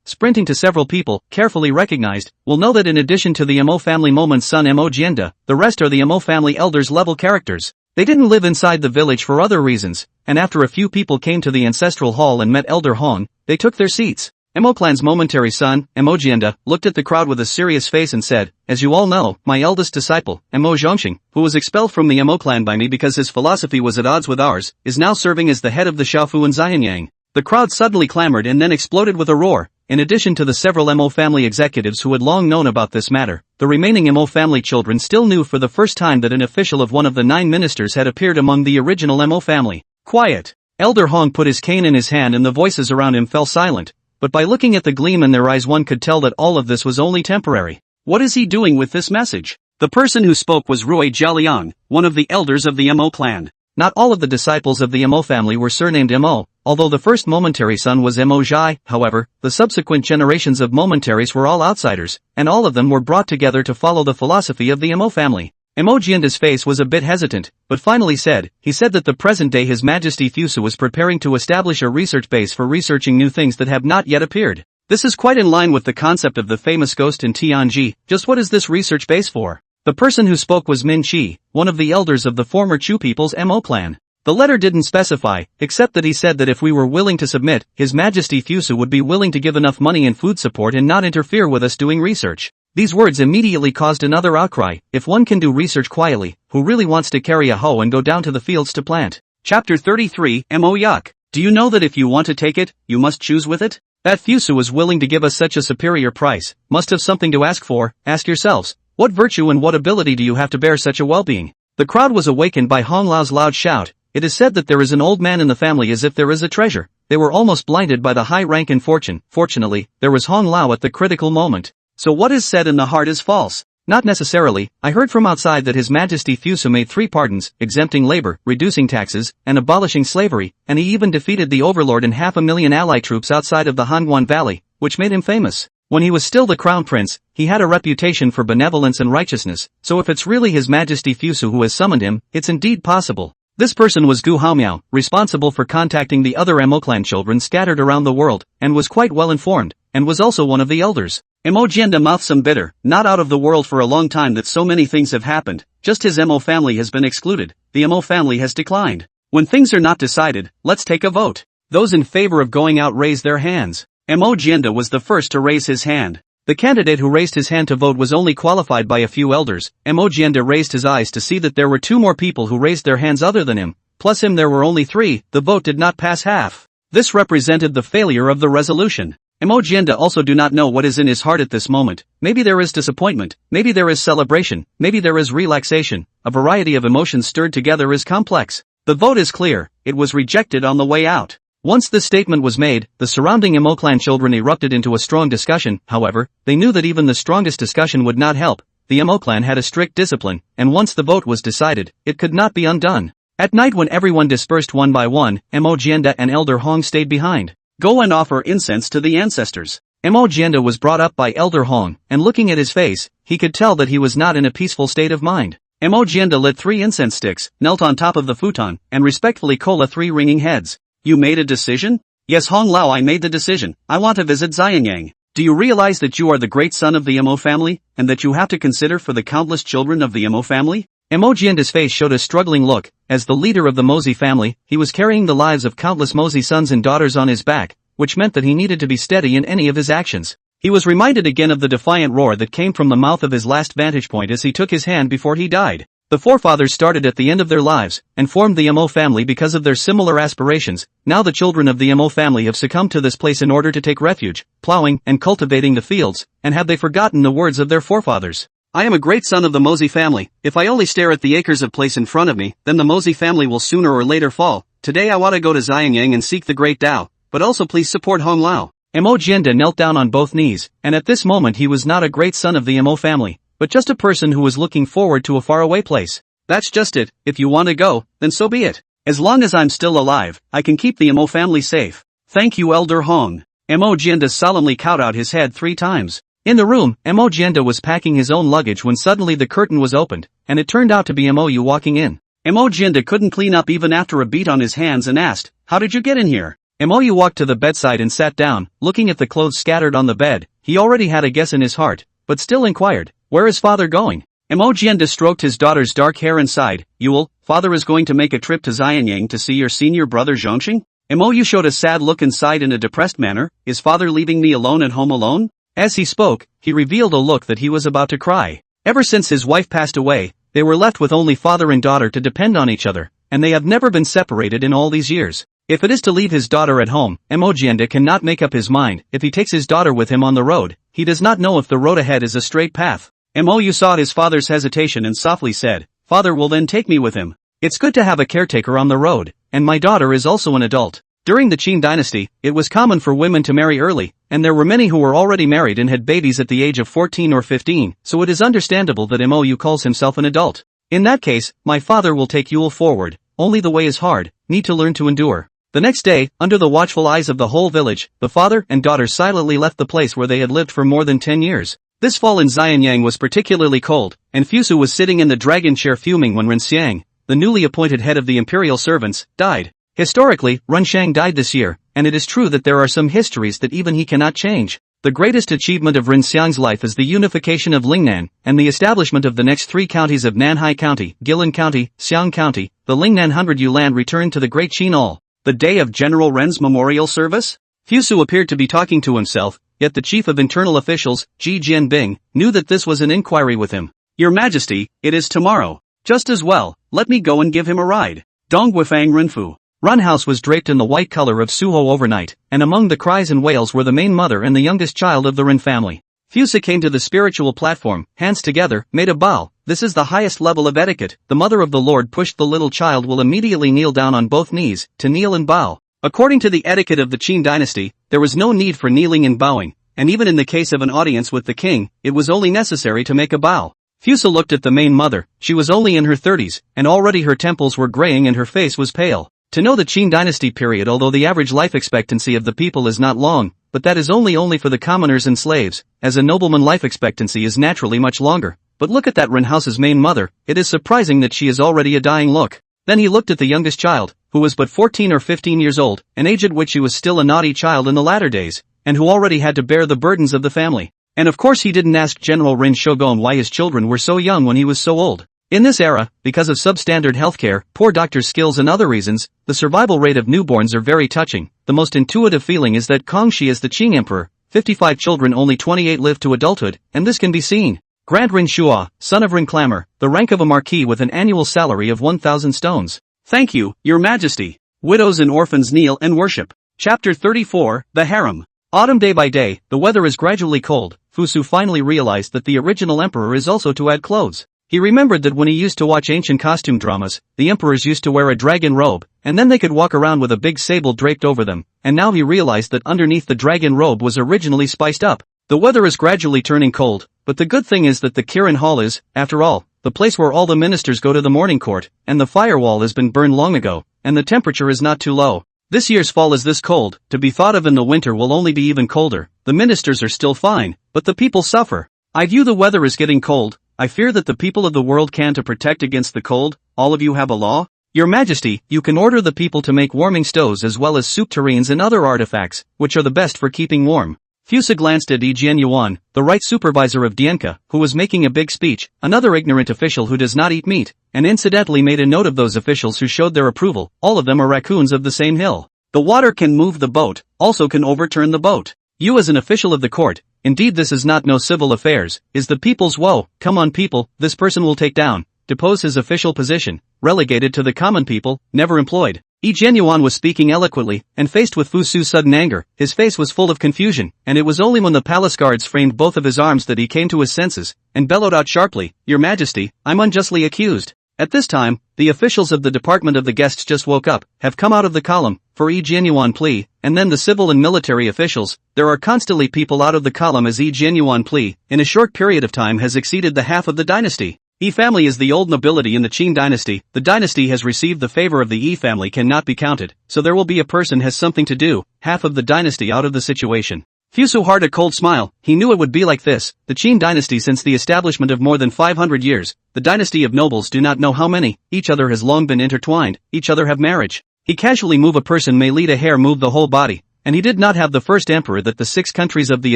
sprinting to several people, carefully recognized, will know that in addition to the Mo family moment's son Mo Jianda, the rest are the Mo family elders level characters. They didn't live inside the village for other reasons, and after a few people came to the ancestral hall and met Elder Hong, they took their seats. Mo clan's momentary son, Mo Jianda, looked at the crowd with a serious face and said, "As you all know, my eldest disciple, Mo Zhongxing, who was expelled from the Mo clan by me because his philosophy was at odds with ours, is now serving as the head of the Shaofu and Xianyang." The crowd suddenly clamored and then exploded with a roar. In addition to the several Mo family executives who had long known about this matter, the remaining Mo family children still knew for the first time that an official of one of the 9 ministers had appeared among the original Mo family. "Quiet." Elder Hong put his cane in his hand and the voices around him fell silent. But by looking at the gleam in their eyes one could tell that all of this was only temporary. What is he doing with this message? The person who spoke was Rui Jialiang, one of the elders of the Mo clan. Not all of the disciples of the Mo family were surnamed Mo, although the first momentary son was Mo Zhai. However, the subsequent generations of momentaries were all outsiders, and all of them were brought together to follow the philosophy of the Mo family. Mo Jianda's face was a bit hesitant, but finally said that the present day His Majesty Thusu was preparing to establish a research base for researching new things that have not yet appeared. This is quite in line with the concept of the famous ghost in Tianji. Just what is this research base for? The person who spoke was Min Qi, one of the elders of the former Chu people's Mo clan. The letter didn't specify, except that he said that if we were willing to submit, His Majesty Thusu would be willing to give enough money and food support and not interfere with us doing research. These words immediately caused another outcry. If one can do research quietly, who really wants to carry a hoe and go down to the fields to plant? Chapter 33, Mo Yuck. Do you know that if you want to take it, you must choose with it? That Fusu was willing to give us such a superior price, must have something to ask for. Ask yourselves, what virtue and what ability do you have to bear such a well-being? The crowd was awakened by Hong Lao's loud shout. It is said that there is an old man in the family as if there is a treasure. They were almost blinded by the high rank and fortune. Fortunately, there was Hong Lao at the critical moment. So what is said in the heart is false. Not necessarily. I heard from outside that His Majesty Fusu made 3 pardons, exempting labor, reducing taxes, and abolishing slavery, and he even defeated the overlord and 500,000 ally troops outside of the Hanguan Valley, which made him famous. When he was still the crown prince, he had a reputation for benevolence and righteousness, so if it's really His Majesty Fusu who has summoned him, it's indeed possible. This person was Gu Haomiao, responsible for contacting the other Mo clan children scattered around the world, and was quite well informed, and was also one of the elders. Mo Jianda mouthed some bitter, not out of the world for a long time that so many things have happened, just his Mo family has been excluded, the Mo family has declined. When things are not decided, let's take a vote. Those in favor of going out raise their hands. Mo Jianda was the first to raise his hand. The candidate who raised his hand to vote was only qualified by a few elders. Mo Jianda raised his eyes to see that there were 2 more people who raised their hands other than him, plus him there were only 3, the vote did not pass half. This represented the failure of the resolution. Mo Jianda also do not know what is in his heart at this moment. Maybe there is disappointment, maybe there is celebration, maybe there is relaxation. A variety of emotions stirred together is complex. The vote is clear, it was rejected on the way out. Once this statement was made, the surrounding Mo clan children erupted into a strong discussion. However, they knew that even the strongest discussion would not help. The Mo clan had a strict discipline, and once the vote was decided, it could not be undone. At night when everyone dispersed one by one, Mo Jianda and Elder Hong stayed behind. Go and offer incense to the ancestors. Mo Jianda was brought up by Elder Hong, and looking at his face, he could tell that he was not in a peaceful state of mind. Mo Jianda lit 3 incense sticks, knelt on top of the futon, and respectfully cola 3 ringing heads. You made a decision? Yes Hong Lao, I made the decision. I want to visit Xianyang. Do you realize that you are the great son of the Mo family, and that you have to consider for the countless children of the Mo family? Mo Jianda's face showed a struggling look. As the leader of the Mozi family, he was carrying the lives of countless Mozi sons and daughters on his back, which meant that he needed to be steady in any of his actions. He was reminded again of the defiant roar that came from the mouth of his last vantage point as he took his hand before he died. The forefathers started at the end of their lives, and formed the Mo family because of their similar aspirations. Now the children of the Mo family have succumbed to this place in order to take refuge, plowing and cultivating the fields, and have they forgotten the words of their forefathers? I am a great son of the Mozi family. If I only stare at the acres of place in front of me, then the Mozi family will sooner or later fall. Today I want to go to Xianyang and seek the great Tao, but also please support Hong Lao. Mo Jianda knelt down on both knees, and at this moment he was not a great son of the Mo family, but just a person who was looking forward to a faraway place. That's just it. If you want to go, then so be it. As long as I'm still alive, I can keep the Mo family safe. Thank you Elder Hong. Mo Jianda solemnly bowed out his head 3 times. In the room, Mo Jianda was packing his own luggage when suddenly the curtain was opened, and it turned out to be Mo Yu walking in. Mo Jianda couldn't clean up even after a beat on his hands and asked, "How did you get in here?" Mo Yu walked to the bedside and sat down, looking at the clothes scattered on the bed. He already had a guess in his heart, but still inquired, "Where is father going?" Mo Jianda stroked his daughter's dark hair and sighed, "Yule, father is going to make a trip to Xianyang to see your senior brother Zhongxing?" Mo Yu showed a sad look and sighed in a depressed manner, "Is father leaving me alone at home alone?" As he spoke, he revealed a look that he was about to cry. Ever since his wife passed away, they were left with only father and daughter to depend on each other, and they have never been separated in all these years. If it is to leave his daughter at home, Mo Jianda cannot make up his mind. If he takes his daughter with him on the road, he does not know if the road ahead is a straight path. Mo Yu saw his father's hesitation and softly said, "Father will then take me with him. It's good to have a caretaker on the road, and my daughter is also an adult." During the Qin Dynasty, it was common for women to marry early, and there were many who were already married and had babies at the age of 14 or 15, so it is understandable that Mo Yu calls himself an adult. In that case, my father will take Yule forward, only the way is hard, need to learn to endure. The next day, under the watchful eyes of the whole village, the father and daughter silently left the place where they had lived for more than 10 years. This fall in Xianyang was particularly cold, and Fusu was sitting in the dragon chair fuming when Renxiang, the newly appointed head of the imperial servants, died. Historically, Renxiang died this year, and it is true that there are some histories that even he cannot change. The greatest achievement of Renxiang's life is the unification of Lingnan, and the establishment of the next 3 counties of Nanhai County, Guilin County, Xiang County. The Lingnan 100 land returned to the Great Qin All. The day of General Ren's memorial service? Fusu appeared to be talking to himself, yet the chief of internal officials, Ji Jianbing, knew that this was an inquiry with him. Your Majesty, it is tomorrow. Just as well, let me go and give him a ride. Dong Wifang Renfu. Run House was draped in the white color of Suho overnight, and among the cries and wails were the main mother and the youngest child of the Rin family. Fusa came to the spiritual platform, hands together, made a bow. This is the highest level of etiquette. The mother of the Lord pushed the little child will immediately kneel down on both knees, to kneel and bow. According to the etiquette of the Qin Dynasty, there was no need for kneeling and bowing, and even in the case of an audience with the king, it was only necessary to make a bow. Fusa looked at the main mother. She was only in her 30s, and already her temples were graying and her face was pale. To know the Qin Dynasty period, although the average life expectancy of the people is not long, but that is only for the commoners and slaves, as a nobleman life expectancy is naturally much longer. But look at that Ren house's main mother, it is surprising that she is already a dying look. Then he looked at the youngest child, who was but 14 or 15 years old, an age at which she was still a naughty child in the latter days, and who already had to bear the burdens of the family. And of course he didn't ask General Rin Shogun why his children were so young when he was so old. In this era, because of substandard healthcare, poor doctors' skills and other reasons, the survival rate of newborns are very touching. The most intuitive feeling is that Kangxi is the Qing emperor, 55 children only 28 live to adulthood, and this can be seen. Grand Rin Shua, son of Rin Clamor, the rank of a marquis with an annual salary of 1,000 stones. Thank you, your majesty. Widows and orphans kneel and worship. Chapter 34, The Harem. Autumn. Day by day, the weather is gradually cold. Fusu finally realized that the original emperor is also to add clothes. He remembered that when he used to watch ancient costume dramas, the emperors used to wear a dragon robe, and then they could walk around with a big sable draped over them, and now he realized that underneath the dragon robe was originally spiced up. The weather is gradually turning cold, but the good thing is that the Kirin Hall is, after all, the place where all the ministers go to the morning court, and the firewall has been burned long ago, and the temperature is not too low. This year's fall is this cold, to be thought of in the winter will only be even colder. The ministers are still fine, but the people suffer. I view the weather as getting cold. I fear that the people of the world can to protect against the cold. All of you have a law? Your Majesty, you can order the people to make warming stoves as well as soup tureens and other artifacts, which are the best for keeping warm. Fusa glanced at Yi Jianyuan, the right supervisor of Dienka, who was making a big speech, another ignorant official who does not eat meat, and incidentally made a note of those officials who showed their approval. All of them are raccoons of the same hill. The water can move the boat, also can overturn the boat. You as an official of the court, indeed this is not no civil affairs, is the people's woe. Come on people, this person will take down, depose his official position, relegated to the common people, never employed. Yi Jianyuan was speaking eloquently, and faced with Fusu's sudden anger, his face was full of confusion, and it was only when the palace guards framed both of his arms that he came to his senses, and bellowed out sharply, Your Majesty, I'm unjustly accused. At this time, the officials of the Department of the Guests just woke up, have come out of the column, for Yi Jianyuan plea, and then the civil and military officials. There are constantly people out of the column as Yi Jianyuan plea, in a short period of time has exceeded the half of the dynasty. Yi family is the old nobility in the Qin dynasty. The dynasty has received the favor of the Yi family cannot be counted, so there will be a person has something to do, half of the dynasty out of the situation. Fusu hard a cold smile, he knew it would be like this. The Qin dynasty since the establishment of more than 500 years, the dynasty of nobles do not know how many, each other has long been intertwined, each other have marriage. He casually move a person may lead a hair move the whole body, and he did not have the first emperor that the 6 countries of the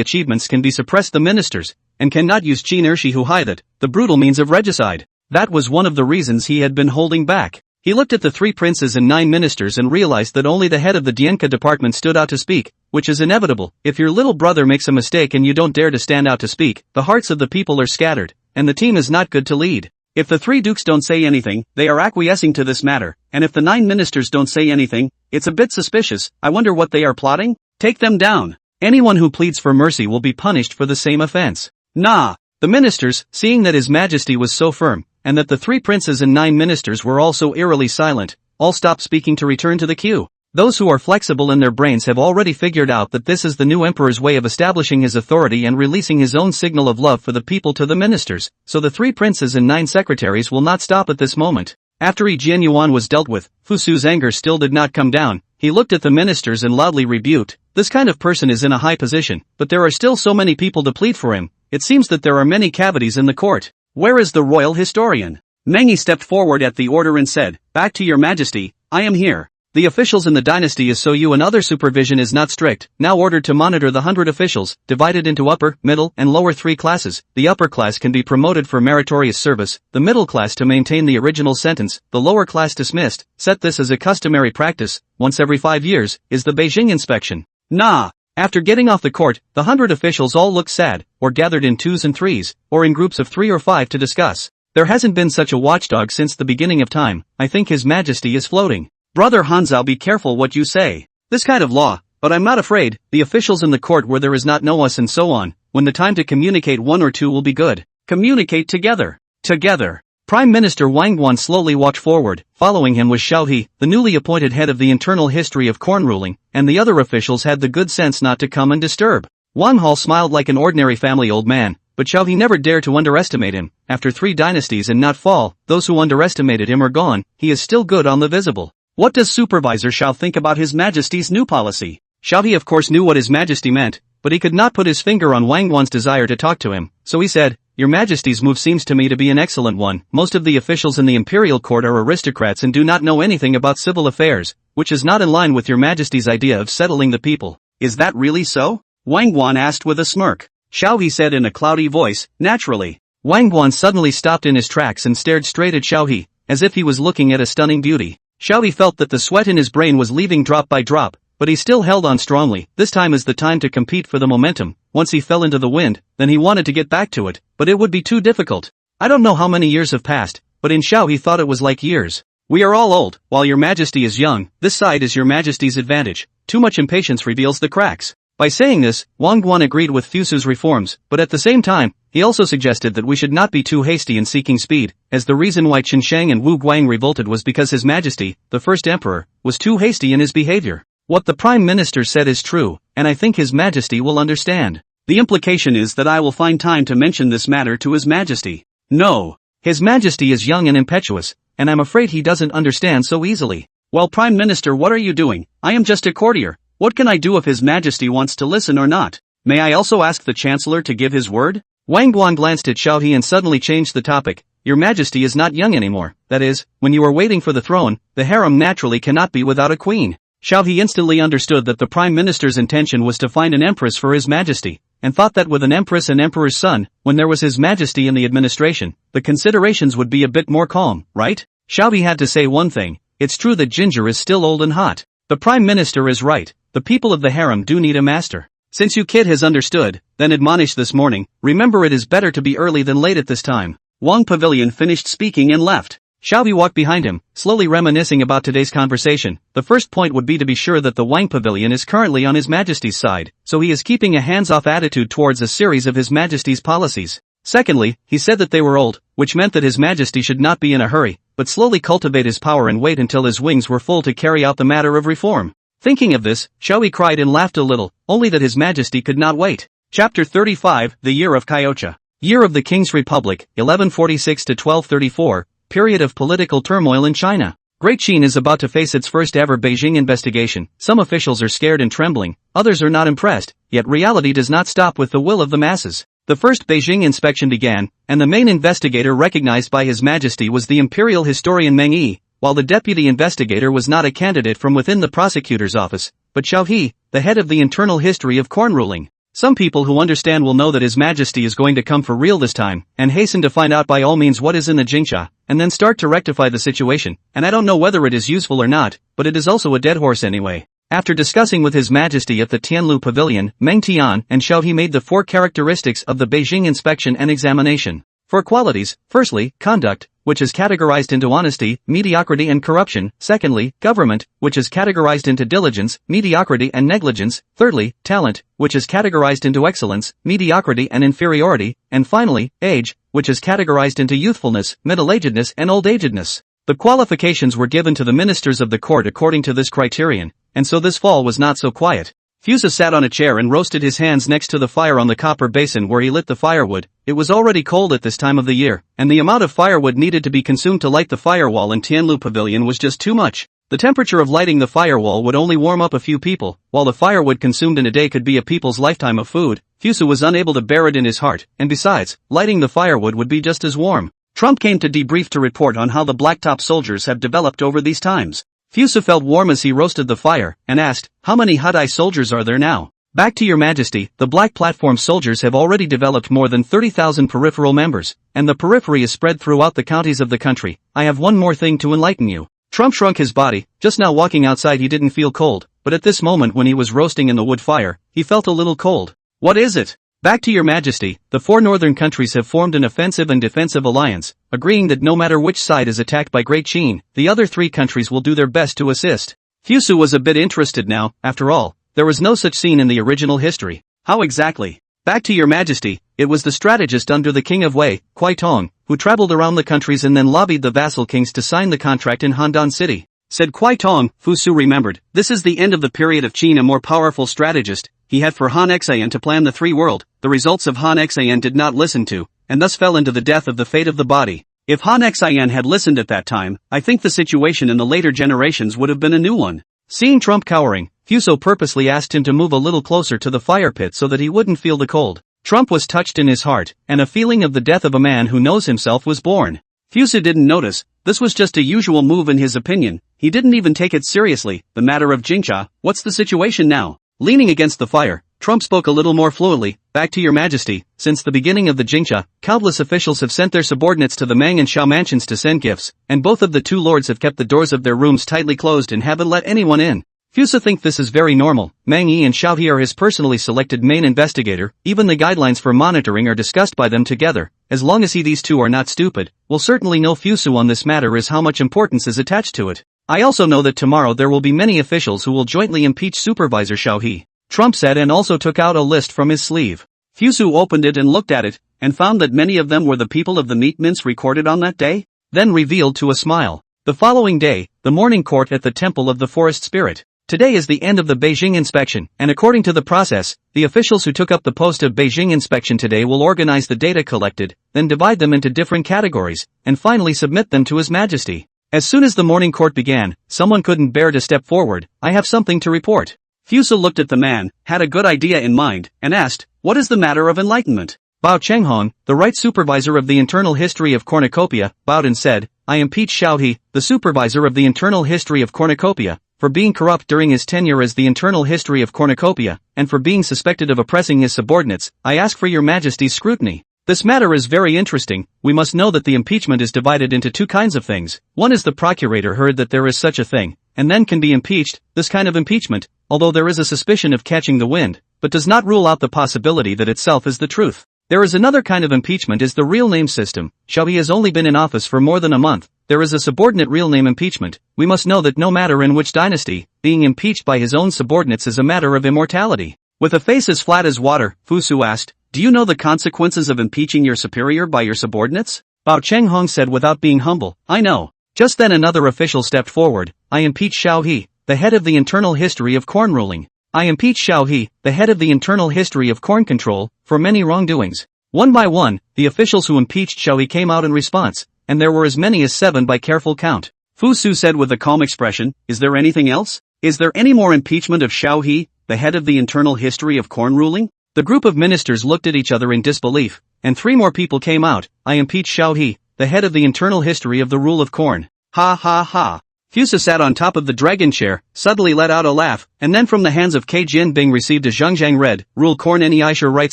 achievements can be suppressed the ministers, and cannot use Qin Ershi who hide it, the brutal means of regicide. That was one of the reasons he had been holding back. He looked at the 3 princes and 9 ministers and realized that only the head of the Dienka department stood out to speak, which is inevitable. If your little brother makes a mistake and you don't dare to stand out to speak, the hearts of the people are scattered, and the team is not good to lead. If the 3 dukes don't say anything, they are acquiescing to this matter, and if the 9 ministers don't say anything, it's a bit suspicious. I wonder what they are plotting? Take them down. Anyone who pleads for mercy will be punished for the same offense. Nah. The ministers, seeing that His Majesty was so firm, and that the 3 princes and 9 ministers were all so eerily silent, all stopped speaking to return to the queue. Those who are flexible in their brains have already figured out that this is the new emperor's way of establishing his authority and releasing his own signal of love for the people to the ministers, so the 3 princes and 9 secretaries will not stop at this moment. After Yi Jianyuan was dealt with, Fusu's anger still did not come down. He looked at the ministers and loudly rebuked, this kind of person is in a high position, but there are still so many people to plead for him. It seems that there are many cavities in the court. Where is the royal historian? Mengi stepped forward at the order and said, Back to your majesty, I am here. The officials in the dynasty is so you and other supervision is not strict, now ordered to monitor the 100 officials, divided into upper, middle, and lower 3 classes. The upper class can be promoted for meritorious service, the middle class to maintain the original sentence, the lower class dismissed. Set this as a customary practice, once every 5 years, is the Beijing inspection. Nah. After getting off the court, the 100 officials all looked sad, or gathered in 2s and 3s, or in groups of 3 or 5 to discuss. There hasn't been such a watchdog since the beginning of time. I think His Majesty is floating. Brother Hanzao, be careful what you say. This kind of law, but I'm not afraid, the officials in the court where there is not know us and so on, when the time to communicate one or two will be good. Communicate together. Together. Prime Minister Wang Guan slowly walked forward. Following him was Xiao He, the newly appointed head of the internal history of corn ruling, and the other officials had the good sense not to come and disturb. Wang Hao smiled like an ordinary family old man, but Xiao He never dared to underestimate him. After 3 dynasties and not fall, those who underestimated him are gone, he is still good on the visible. What does Supervisor Xiao think about His Majesty's new policy? Xiao He of course knew what His Majesty meant, but he could not put his finger on Wang Guan's desire to talk to him, so he said, Your Majesty's move seems to me to be an excellent one. Most of the officials in the imperial court are aristocrats and do not know anything about civil affairs, which is not in line with Your Majesty's idea of settling the people. Is that really so? Wang Guan asked with a smirk. Xiao He said in a cloudy voice, naturally. Wang Guan suddenly stopped in his tracks and stared straight at Xiao He, as if he was looking at a stunning beauty. Xiao He felt that the sweat in his brain was leaving drop by drop, but he still held on strongly. This time is the time to compete for the momentum. Once he fell into the wind, then he wanted to get back to it, but it would be too difficult. I don't know how many years have passed, but in Xiao he thought it was like years. We are all old, while Your Majesty is young. This side is Your Majesty's advantage. Too much impatience reveals the cracks. By saying this, Wang Guan agreed with Fusu's reforms, but at the same time, he also suggested that we should not be too hasty in seeking speed, as the reason why Qin Shang and Wu Guang revolted was because His Majesty, the first emperor, was too hasty in his behavior. What the Prime Minister said is true, and I think His Majesty will understand. The implication is that I will find time to mention this matter to His Majesty. No. His Majesty is young and impetuous, and I'm afraid he doesn't understand so easily. Well, Prime Minister, what are you doing? I am just a courtier. What can I do if His Majesty wants to listen or not? May I also ask the Chancellor to give his word? Wang Guan glanced at Xiao He and suddenly changed the topic. Your Majesty is not young anymore. That is, when you are waiting for the throne, the harem naturally cannot be without a queen. Xiao He instantly understood that the Prime Minister's intention was to find an empress for His Majesty, and thought that with an empress and emperor's son, when there was His Majesty in the administration, the considerations would be a bit more calm, right? Xiao He had to say one thing. It's true that Ginger is still old and hot. The Prime Minister is right. The people of the harem do need a master. Since you kid has understood, then admonished this morning, remember it is better to be early than late at this time. Wang Pavilion finished speaking and left. Xiao He walked behind him, slowly reminiscing about today's conversation. The first point would be to be sure that the Wang Pavilion is currently on His Majesty's side, so he is keeping a hands-off attitude towards a series of His Majesty's policies. Secondly, he said that they were old, which meant that His Majesty should not be in a hurry, but slowly cultivate his power and wait until his wings were full to carry out the matter of reform. Thinking of this, Xiao He cried and laughed a little, only that His Majesty could not wait. Chapter 35, The Year of Kyocha. Year of the King's Republic, 1146 to 1234, period of political turmoil in China. Great Qin is about to face its first ever Beijing investigation. Some officials are scared and trembling, others are not impressed, yet reality does not stop with the will of the masses. The first Beijing inspection began, and the main investigator recognized by His Majesty was the imperial historian Meng Yi, while the deputy investigator was not a candidate from within the prosecutor's office, but Xiao He, the head of the internal history of corn ruling. Some people who understand will know that His Majesty is going to come for real this time, and hasten to find out by all means what is in the Jingsha, and then start to rectify the situation, and I don't know whether it is useful or not, but it is also a dead horse anyway. After discussing with His Majesty at the Tianlu Pavilion, Meng Tian and Xiao He made the 4 characteristics of the Beijing inspection and examination. 4 qualities, firstly, conduct, which is categorized into honesty, mediocrity and corruption. Secondly, government, which is categorized into diligence, mediocrity and negligence. Thirdly, talent, which is categorized into excellence, mediocrity and inferiority. And finally, age, which is categorized into youthfulness, middle-agedness and old-agedness. The qualifications were given to the ministers of the court according to this criterion, and so this fall was not so quiet. Fusa sat on a chair and roasted his hands next to the fire on the copper basin where he lit the firewood. It was already cold at this time of the year, and the amount of firewood needed to be consumed to light the firewall in Tianlu Pavilion was just too much. The temperature of lighting the firewall would only warm up a few people, while the firewood consumed in a day could be a people's lifetime of food. Fusa was unable to bear it in his heart, and besides, lighting the firewood would be just as warm. Trump came to debrief to report on how the blacktop soldiers have developed over these times. Fusa felt warm as he roasted the fire, and asked, how many Hudai soldiers are there now? Back to Your Majesty, the black platform soldiers have already developed more than 30,000 peripheral members, and the periphery is spread throughout the counties of the country. I have one more thing to enlighten you. Trump shrunk his body. Just now walking outside he didn't feel cold, but at this moment when he was roasting in the wood fire, he felt a little cold. What is it? Back to your majesty, the 4 northern countries have formed an offensive and defensive alliance, agreeing that no matter which side is attacked by Great Qin, the other 3 countries will do their best to assist. Fusu was a bit interested now. After all, there was no such scene in the original history. How exactly? Back to your majesty, it was the strategist under the king of Wei, Kuai Tong, who traveled around the countries and then lobbied the vassal kings to sign the contract in Handan City. Said Kuai Tong. Fusu remembered, this is the end of the period of Qin. A more powerful strategist he had for Han Xian to plan the 3 world. The results of Han Xian did not listen to, and thus fell into the death of the fate of the body. If Han Xian had listened at that time, I think the situation in the later generations would have been a new one. Seeing Trump cowering, Fuso purposely asked him to move a little closer to the fire pit so that he wouldn't feel the cold. Trump was touched in his heart, and a feeling of the death of a man who knows himself was born. Fuso didn't notice, this was just a usual move in his opinion. He didn't even take it seriously. The matter of Jingcha, what's the situation now? Leaning against the fire, Trump spoke a little more fluently. Back to your majesty, since the beginning of the Jingcha, countless officials have sent their subordinates to the Mang and Shao mansions to send gifts, and both of the 2 lords have kept the doors of their rooms tightly closed and haven't let anyone in. Fuso think this is very normal. Mang Yi and Xiao He are his personally selected main investigator. Even the guidelines for monitoring are discussed by them together. As long as these 2 are not stupid, will certainly know Fuso on this matter is how much importance is attached to it. I also know that tomorrow there will be many officials who will jointly impeach Supervisor Xiao He, Trump said, and also took out a list from his sleeve. Fuso opened it and looked at it, and found that many of them were the people of the meat mince recorded on that day, then revealed to a smile. The following day, the morning court at the Temple of the Forest Spirit. Today is the end of the Beijing inspection, and according to the process, the officials who took up the post of Beijing inspection today will organize the data collected, then divide them into different categories, and finally submit them to His Majesty. As soon as the morning court began, someone couldn't bear to step forward. I have something to report. Fuso looked at the man, had a good idea in mind, and asked, what is the matter of enlightenment? Bao Chenghong, the right supervisor of the internal history of Cornucopia, bowed and said, I impeach Xiao He, the supervisor of the internal history of Cornucopia, for being corrupt during his tenure as the internal history of Cornucopia, and for being suspected of oppressing his subordinates. I ask for your majesty's scrutiny. This matter is very interesting. We must know that the impeachment is divided into 2 kinds of things. One is the procurator heard that there is such a thing, and then can be impeached. This kind of impeachment, although there is a suspicion of catching the wind, but does not rule out the possibility that itself is the truth. There is another kind of impeachment is the real name system. Xiao He has only been in office for more than a month. There is a subordinate real name impeachment. We must know that no matter in which dynasty, being impeached by his own subordinates is a matter of immortality. With a face as flat as water, Fusu asked, do you know the consequences of impeaching your superior by your subordinates? Bao Chenghong said without being humble, I know. Just then another official stepped forward. I impeach Xiao He, the head of the internal history of corn ruling. I impeach Xiao He, the head of the internal history of corn control, for many wrongdoings. One by one, the officials who impeached Xiao He came out in response, and there were as many as 7 by careful count. Fusu said with a calm expression, is there anything else? Is there any more impeachment of Xiao He, the head of the internal history of corn ruling? The group of ministers looked at each other in disbelief, and 3 more people came out. I impeach Xiao He, the head of the internal history of the rule of corn. Ha ha ha. Fusa sat on top of the dragon chair, suddenly let out a laugh, and then from the hands of K. Jinbing received a Zhangjiang read, Rule Corn Any Aisha Right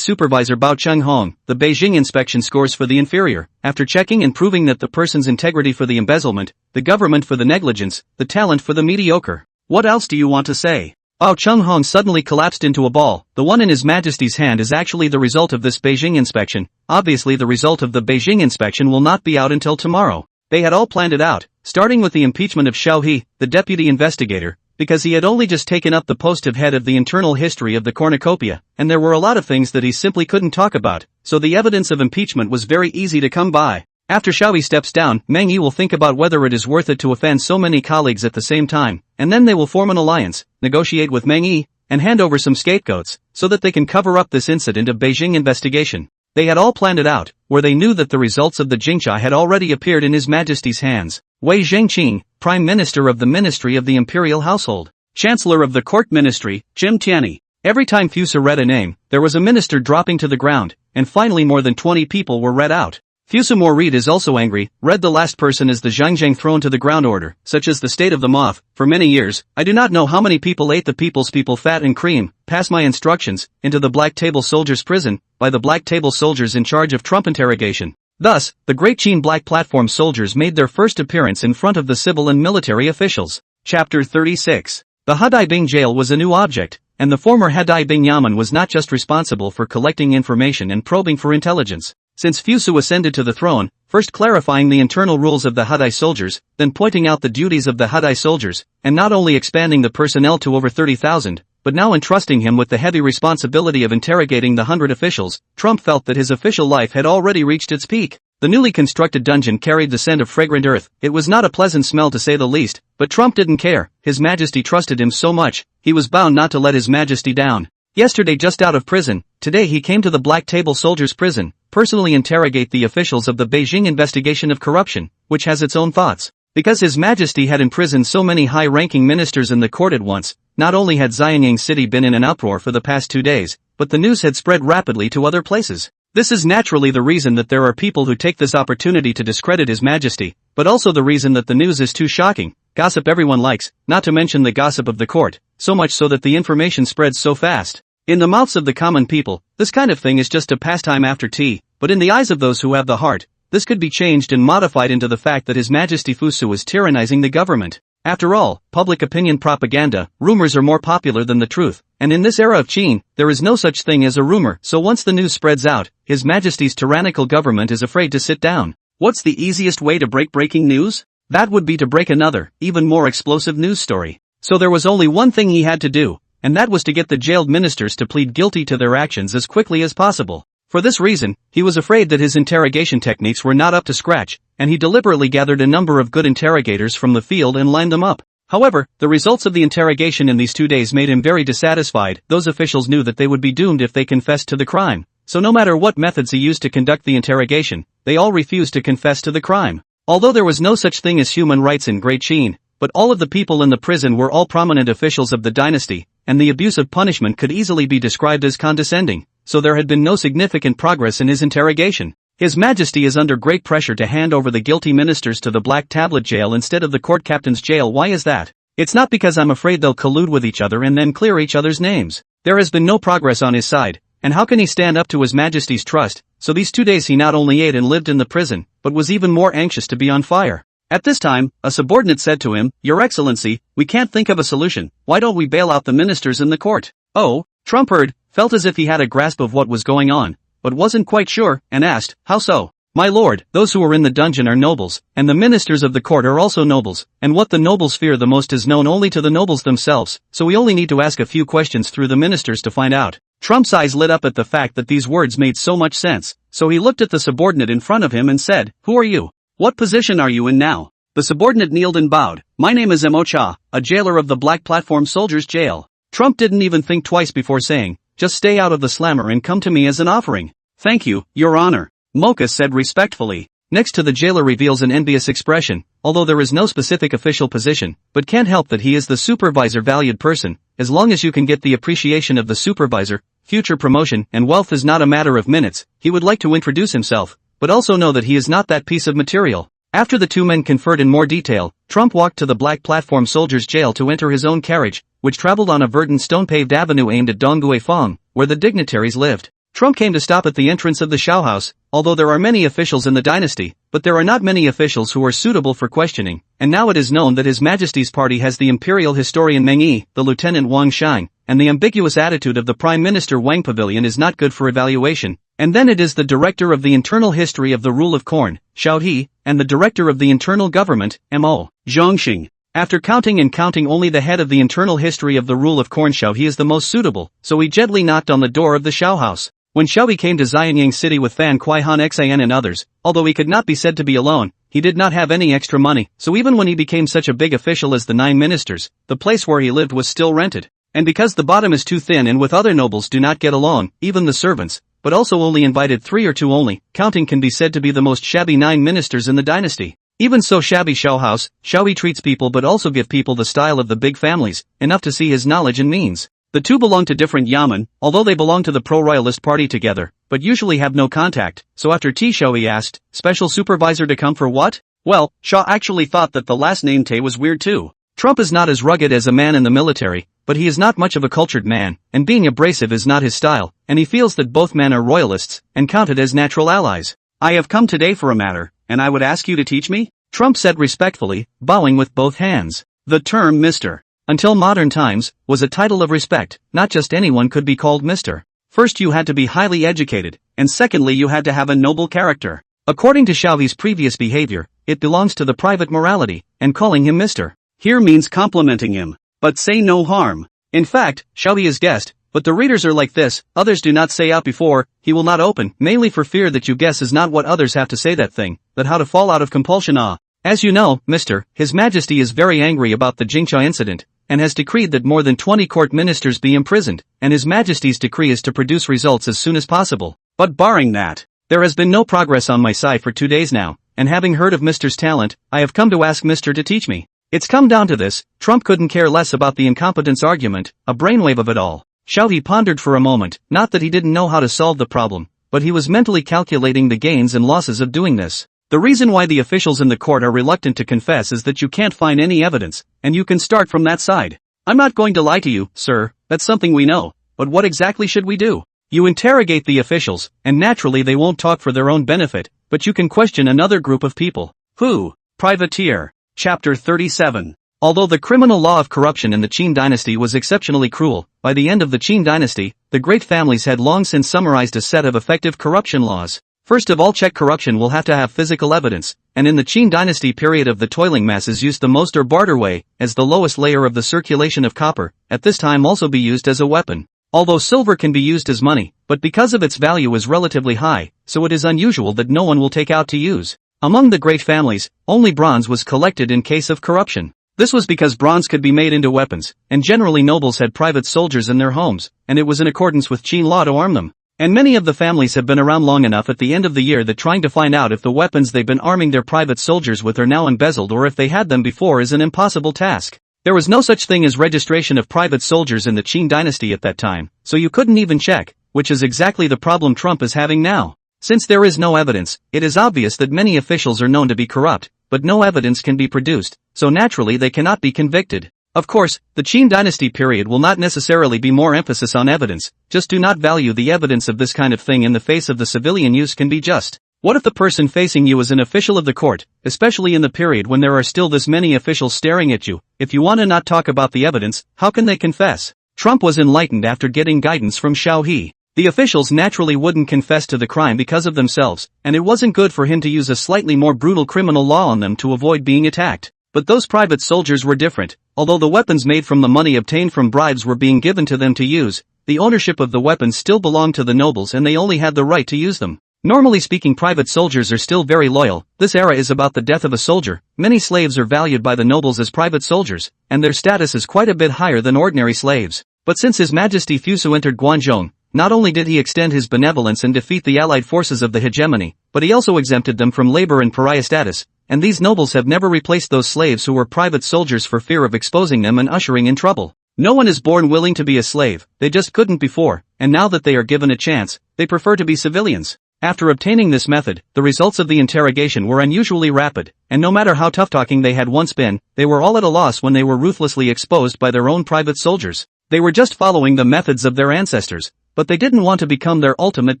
Supervisor Bao Chenghong, the Beijing inspection scores for the inferior, after checking and proving that the person's integrity for the embezzlement, the government for the negligence, the talent for the mediocre. What else do you want to say? Bao Chenghong suddenly collapsed into a ball. The one in His Majesty's hand is actually the result of this Beijing inspection. Obviously the result of the Beijing inspection will not be out until tomorrow. They had all planned it out, starting with the impeachment of Xiao He, the deputy investigator, because he had only just taken up the post of head of the internal history of the cornucopia, and there were a lot of things that he simply couldn't talk about, so the evidence of impeachment was very easy to come by. After Xiao He steps down, Meng Yi will think about whether it is worth it to offend so many colleagues at the same time, and then they will form an alliance, negotiate with Meng Yi, and hand over some scapegoats, so that they can cover up this incident of Beijing investigation. They had all planned it out, where they knew that the results of the Jingcha had already appeared in His Majesty's hands. Wei Zhengqing, Prime Minister of the Ministry of the Imperial Household, Chancellor of the Court Ministry, Jim Tianyi. Every time Fusa read a name, there was a minister dropping to the ground, and finally more than 20 people were read out. Fusa Moreed is also angry, read the last person as the Zhangjiang thrown to the ground order, such as the state of the moth. For many years, I do not know how many people ate the people's people fat and cream, pass my instructions, into the Black Table Soldiers' prison, by the Black Table Soldiers in charge of Trump interrogation. Thus, the Great Qin Black Platform soldiers made their first appearance in front of the civil and military officials. Chapter 36. The Hadaibing jail was a new object, and the former Hadai Bing Yaman was not just responsible for collecting information and probing for intelligence. Since Fusu ascended to the throne, first clarifying the internal rules of the Hadai soldiers, then pointing out the duties of the Hadai soldiers, and not only expanding the personnel to over 30,000, but now entrusting him with the heavy responsibility of interrogating the 100 officials, Trump felt that his official life had already reached its peak. The newly constructed dungeon carried the scent of fragrant earth. It was not a pleasant smell to say the least, but Trump didn't care. His Majesty trusted him so much, he was bound not to let His Majesty down. Yesterday just out of prison, today he came to the Black Table Soldiers' prison, personally interrogate the officials of the Beijing investigation of corruption, which has its own thoughts. Because His Majesty had imprisoned so many high-ranking ministers in the court at once, not only had Xianyang City been in an uproar for the past 2 days, but the news had spread rapidly to other places. This is naturally the reason that there are people who take this opportunity to discredit His Majesty, but also the reason that the news is too shocking. Gossip everyone likes, not to mention the gossip of the court, so much so that the information spreads so fast. In the mouths of the common people, this kind of thing is just a pastime after tea, but in the eyes of those who have the heart, this could be changed and modified into the fact that His Majesty Fusu is tyrannizing the government. After all, public opinion propaganda, rumors are more popular than the truth, and in this era of Qin, there is no such thing as a rumor, so once the news spreads out, His Majesty's tyrannical government is afraid to sit down. What's the easiest way to break breaking news? That would be to break another, even more explosive news story. So there was only one thing he had to do, and that was to get the jailed ministers to plead guilty to their actions as quickly as possible. For this reason, he was afraid that his interrogation techniques were not up to scratch, and he deliberately gathered a number of good interrogators from the field and lined them up. However, the results of the interrogation in these 2 days made him very dissatisfied. Those officials knew that they would be doomed if they confessed to the crime. So no matter what methods he used to conduct the interrogation, they all refused to confess to the crime. Although there was no such thing as human rights in Great Qin, but all of the people in the prison were all prominent officials of the dynasty, and the abuse of punishment could easily be described as condescending, so there had been no significant progress in his interrogation. His Majesty is under great pressure to hand over the guilty ministers to the Black Tablet jail instead of the court captain's jail. Why is that? It's not because I'm afraid they'll collude with each other and then clear each other's names. There has been no progress on his side, and how can he stand up to His Majesty's trust? So these 2 days he not only ate and lived in the prison, but was even more anxious to be on fire. At this time, a subordinate said to him, "Your Excellency, we can't think of a solution. Why don't we bail out the ministers in the court?" Oh, Trump heard, felt as if he had a grasp of what was going on, but wasn't quite sure, and asked, "How so?" "My lord, those who are in the dungeon are nobles, and the ministers of the court are also nobles, and what the nobles fear the most is known only to the nobles themselves, so we only need to ask a few questions through the ministers to find out." Trump's eyes lit up at the fact that these words made so much sense, so he looked at the subordinate in front of him and said, "Who are you? What position are you in now?" The subordinate kneeled and bowed. "My name is Mo Cha, a jailer of the Black Platform Soldiers' Jail." Trump didn't even think twice before saying, "Just stay out of the slammer and come to me as an offering." "Thank you, Your Honor," Mocha said respectfully. Next to the jailer reveals an envious expression, although there is no specific official position, but can't help that he is the supervisor valued person. As long as you can get the appreciation of the supervisor, future promotion and wealth is not a matter of minutes. He would like to introduce himself, but also know that he is not that piece of material. After the two men conferred in more detail, Trump walked to the Black Platform Soldiers' Jail to enter his own carriage, which traveled on a verdant stone-paved avenue aimed at Dongguifang, Fong, where the dignitaries lived. Trump came to stop at the entrance of the Shao House. Although there are many officials in the dynasty, but there are not many officials who are suitable for questioning, and now it is known that His Majesty's party has the imperial historian Meng Yi, the Lieutenant Wang Shang, and the ambiguous attitude of the Prime Minister Wang Pavilion is not good for evaluation, and then it is the Director of the Internal History of the Rule of Corn, Xiao He, and the Director of the Internal Government, Mo. Zhongxing. After counting only the head of the Internal History of the Rule of Corn Xiao He is the most suitable, so he gently knocked on the door of the Shao House. When Xiao He came to Xianyang City with Fan Kuai-han Xan and others, although he could not be said to be alone, he did not have any extra money, so even when he became such a big official as the 9 ministers, the place where he lived was still rented. And because the bottom is too thin and with other nobles do not get along, even the servants, but also only invited 3 or 2 only, counting can be said to be the most shabby 9 ministers in the dynasty. Even so shabby Shao House, Xiao He treats people but also give people the style of the big families, enough to see his knowledge and means. The two belong to different yamen, although they belong to the pro-royalist party together, but usually have no contact, so after tea Xiao He asked, "Special supervisor to come for what?" Well, Shaw actually thought that the last name Tay was weird too. Trump is not as rugged as a man in the military, but he is not much of a cultured man, and being abrasive is not his style, and he feels that both men are royalists, and counted as natural allies. "I have come today for a matter, and I would ask you to teach me?" Trump said respectfully, bowing with both hands. The term Mr. until modern times, was a title of respect. Not just anyone could be called Mr. First you had to be highly educated, and secondly you had to have a noble character. According to Xiaohi's previous behavior, it belongs to the private morality, and calling him Mr. here means complimenting him, but say no harm. In fact, Xiaohi is guessed, but the readers are like this, others do not say out before, he will not open, mainly for fear that you guess is not what others have to say that thing, but how to fall out of compulsion. As you know, Mr. His Majesty is very angry about the Jingcha incident, and has decreed that more than 20 court ministers be imprisoned, and His Majesty's decree is to produce results as soon as possible. But barring that, there has been no progress on my side for 2 days now, and having heard of Mr.'s talent, I have come to ask Mr. to teach me. It's come down to this, Trump couldn't care less about the incompetence argument, a brainwave of it all. Xiaohi pondered for a moment, not that he didn't know how to solve the problem, but he was mentally calculating the gains and losses of doing this. The reason why the officials in the court are reluctant to confess is that you can't find any evidence, and you can start from that side. I'm not going to lie to you, sir, that's something we know, but what exactly should we do? You interrogate the officials, and naturally they won't talk for their own benefit, but you can question another group of people. Who? Privateer. Chapter 37. Although the criminal law of corruption in the Qin Dynasty was exceptionally cruel, by the end of the Qin Dynasty, the great families had long since summarized a set of effective corruption laws. First of all, check corruption will have to have physical evidence, and in the Qin Dynasty period of the toiling masses used the most or barter way, as the lowest layer of the circulation of copper, at this time also be used as a weapon. Although silver can be used as money, but because of its value is relatively high, so it is unusual that no one will take out to use. Among the great families, only bronze was collected in case of corruption. This was because bronze could be made into weapons, and generally nobles had private soldiers in their homes, and it was in accordance with Qin law to arm them. And many of the families have been around long enough at the end of the year that trying to find out if the weapons they've been arming their private soldiers with are now embezzled or if they had them before is an impossible task. There was no such thing as registration of private soldiers in the Qin Dynasty at that time, so you couldn't even check, which is exactly the problem Trump is having now. Since there is no evidence, it is obvious that many officials are known to be corrupt, but no evidence can be produced, so naturally they cannot be convicted. Of course, the Qin Dynasty period will not necessarily be more emphasis on evidence, just do not value the evidence of this kind of thing in the face of the civilian use can be just. What if the person facing you is an official of the court, especially in the period when there are still this many officials staring at you? If you want to not talk about the evidence, how can they confess? Trump was enlightened after getting guidance from Xiaohi. The officials naturally wouldn't confess to the crime because of themselves, and it wasn't good for him to use a slightly more brutal criminal law on them to avoid being attacked. But those private soldiers were different. Although the weapons made from the money obtained from bribes were being given to them to use, the ownership of the weapons still belonged to the nobles and they only had the right to use them. Normally speaking, private soldiers are still very loyal. This era is about the death of a soldier. Many slaves are valued by the nobles as private soldiers, and their status is quite a bit higher than ordinary slaves. But since His Majesty Fusu entered Guangzhong, not only did he extend his benevolence and defeat the allied forces of the hegemony, but he also exempted them from labor and pariah status, and these nobles have never replaced those slaves who were private soldiers for fear of exposing them and ushering in trouble. No one is born willing to be a slave, they just couldn't before, and now that they are given a chance, they prefer to be civilians. After obtaining this method, the results of the interrogation were unusually rapid, and no matter how tough-talking they had once been, they were all at a loss when they were ruthlessly exposed by their own private soldiers. They were just following the methods of their ancestors, but they didn't want to become their ultimate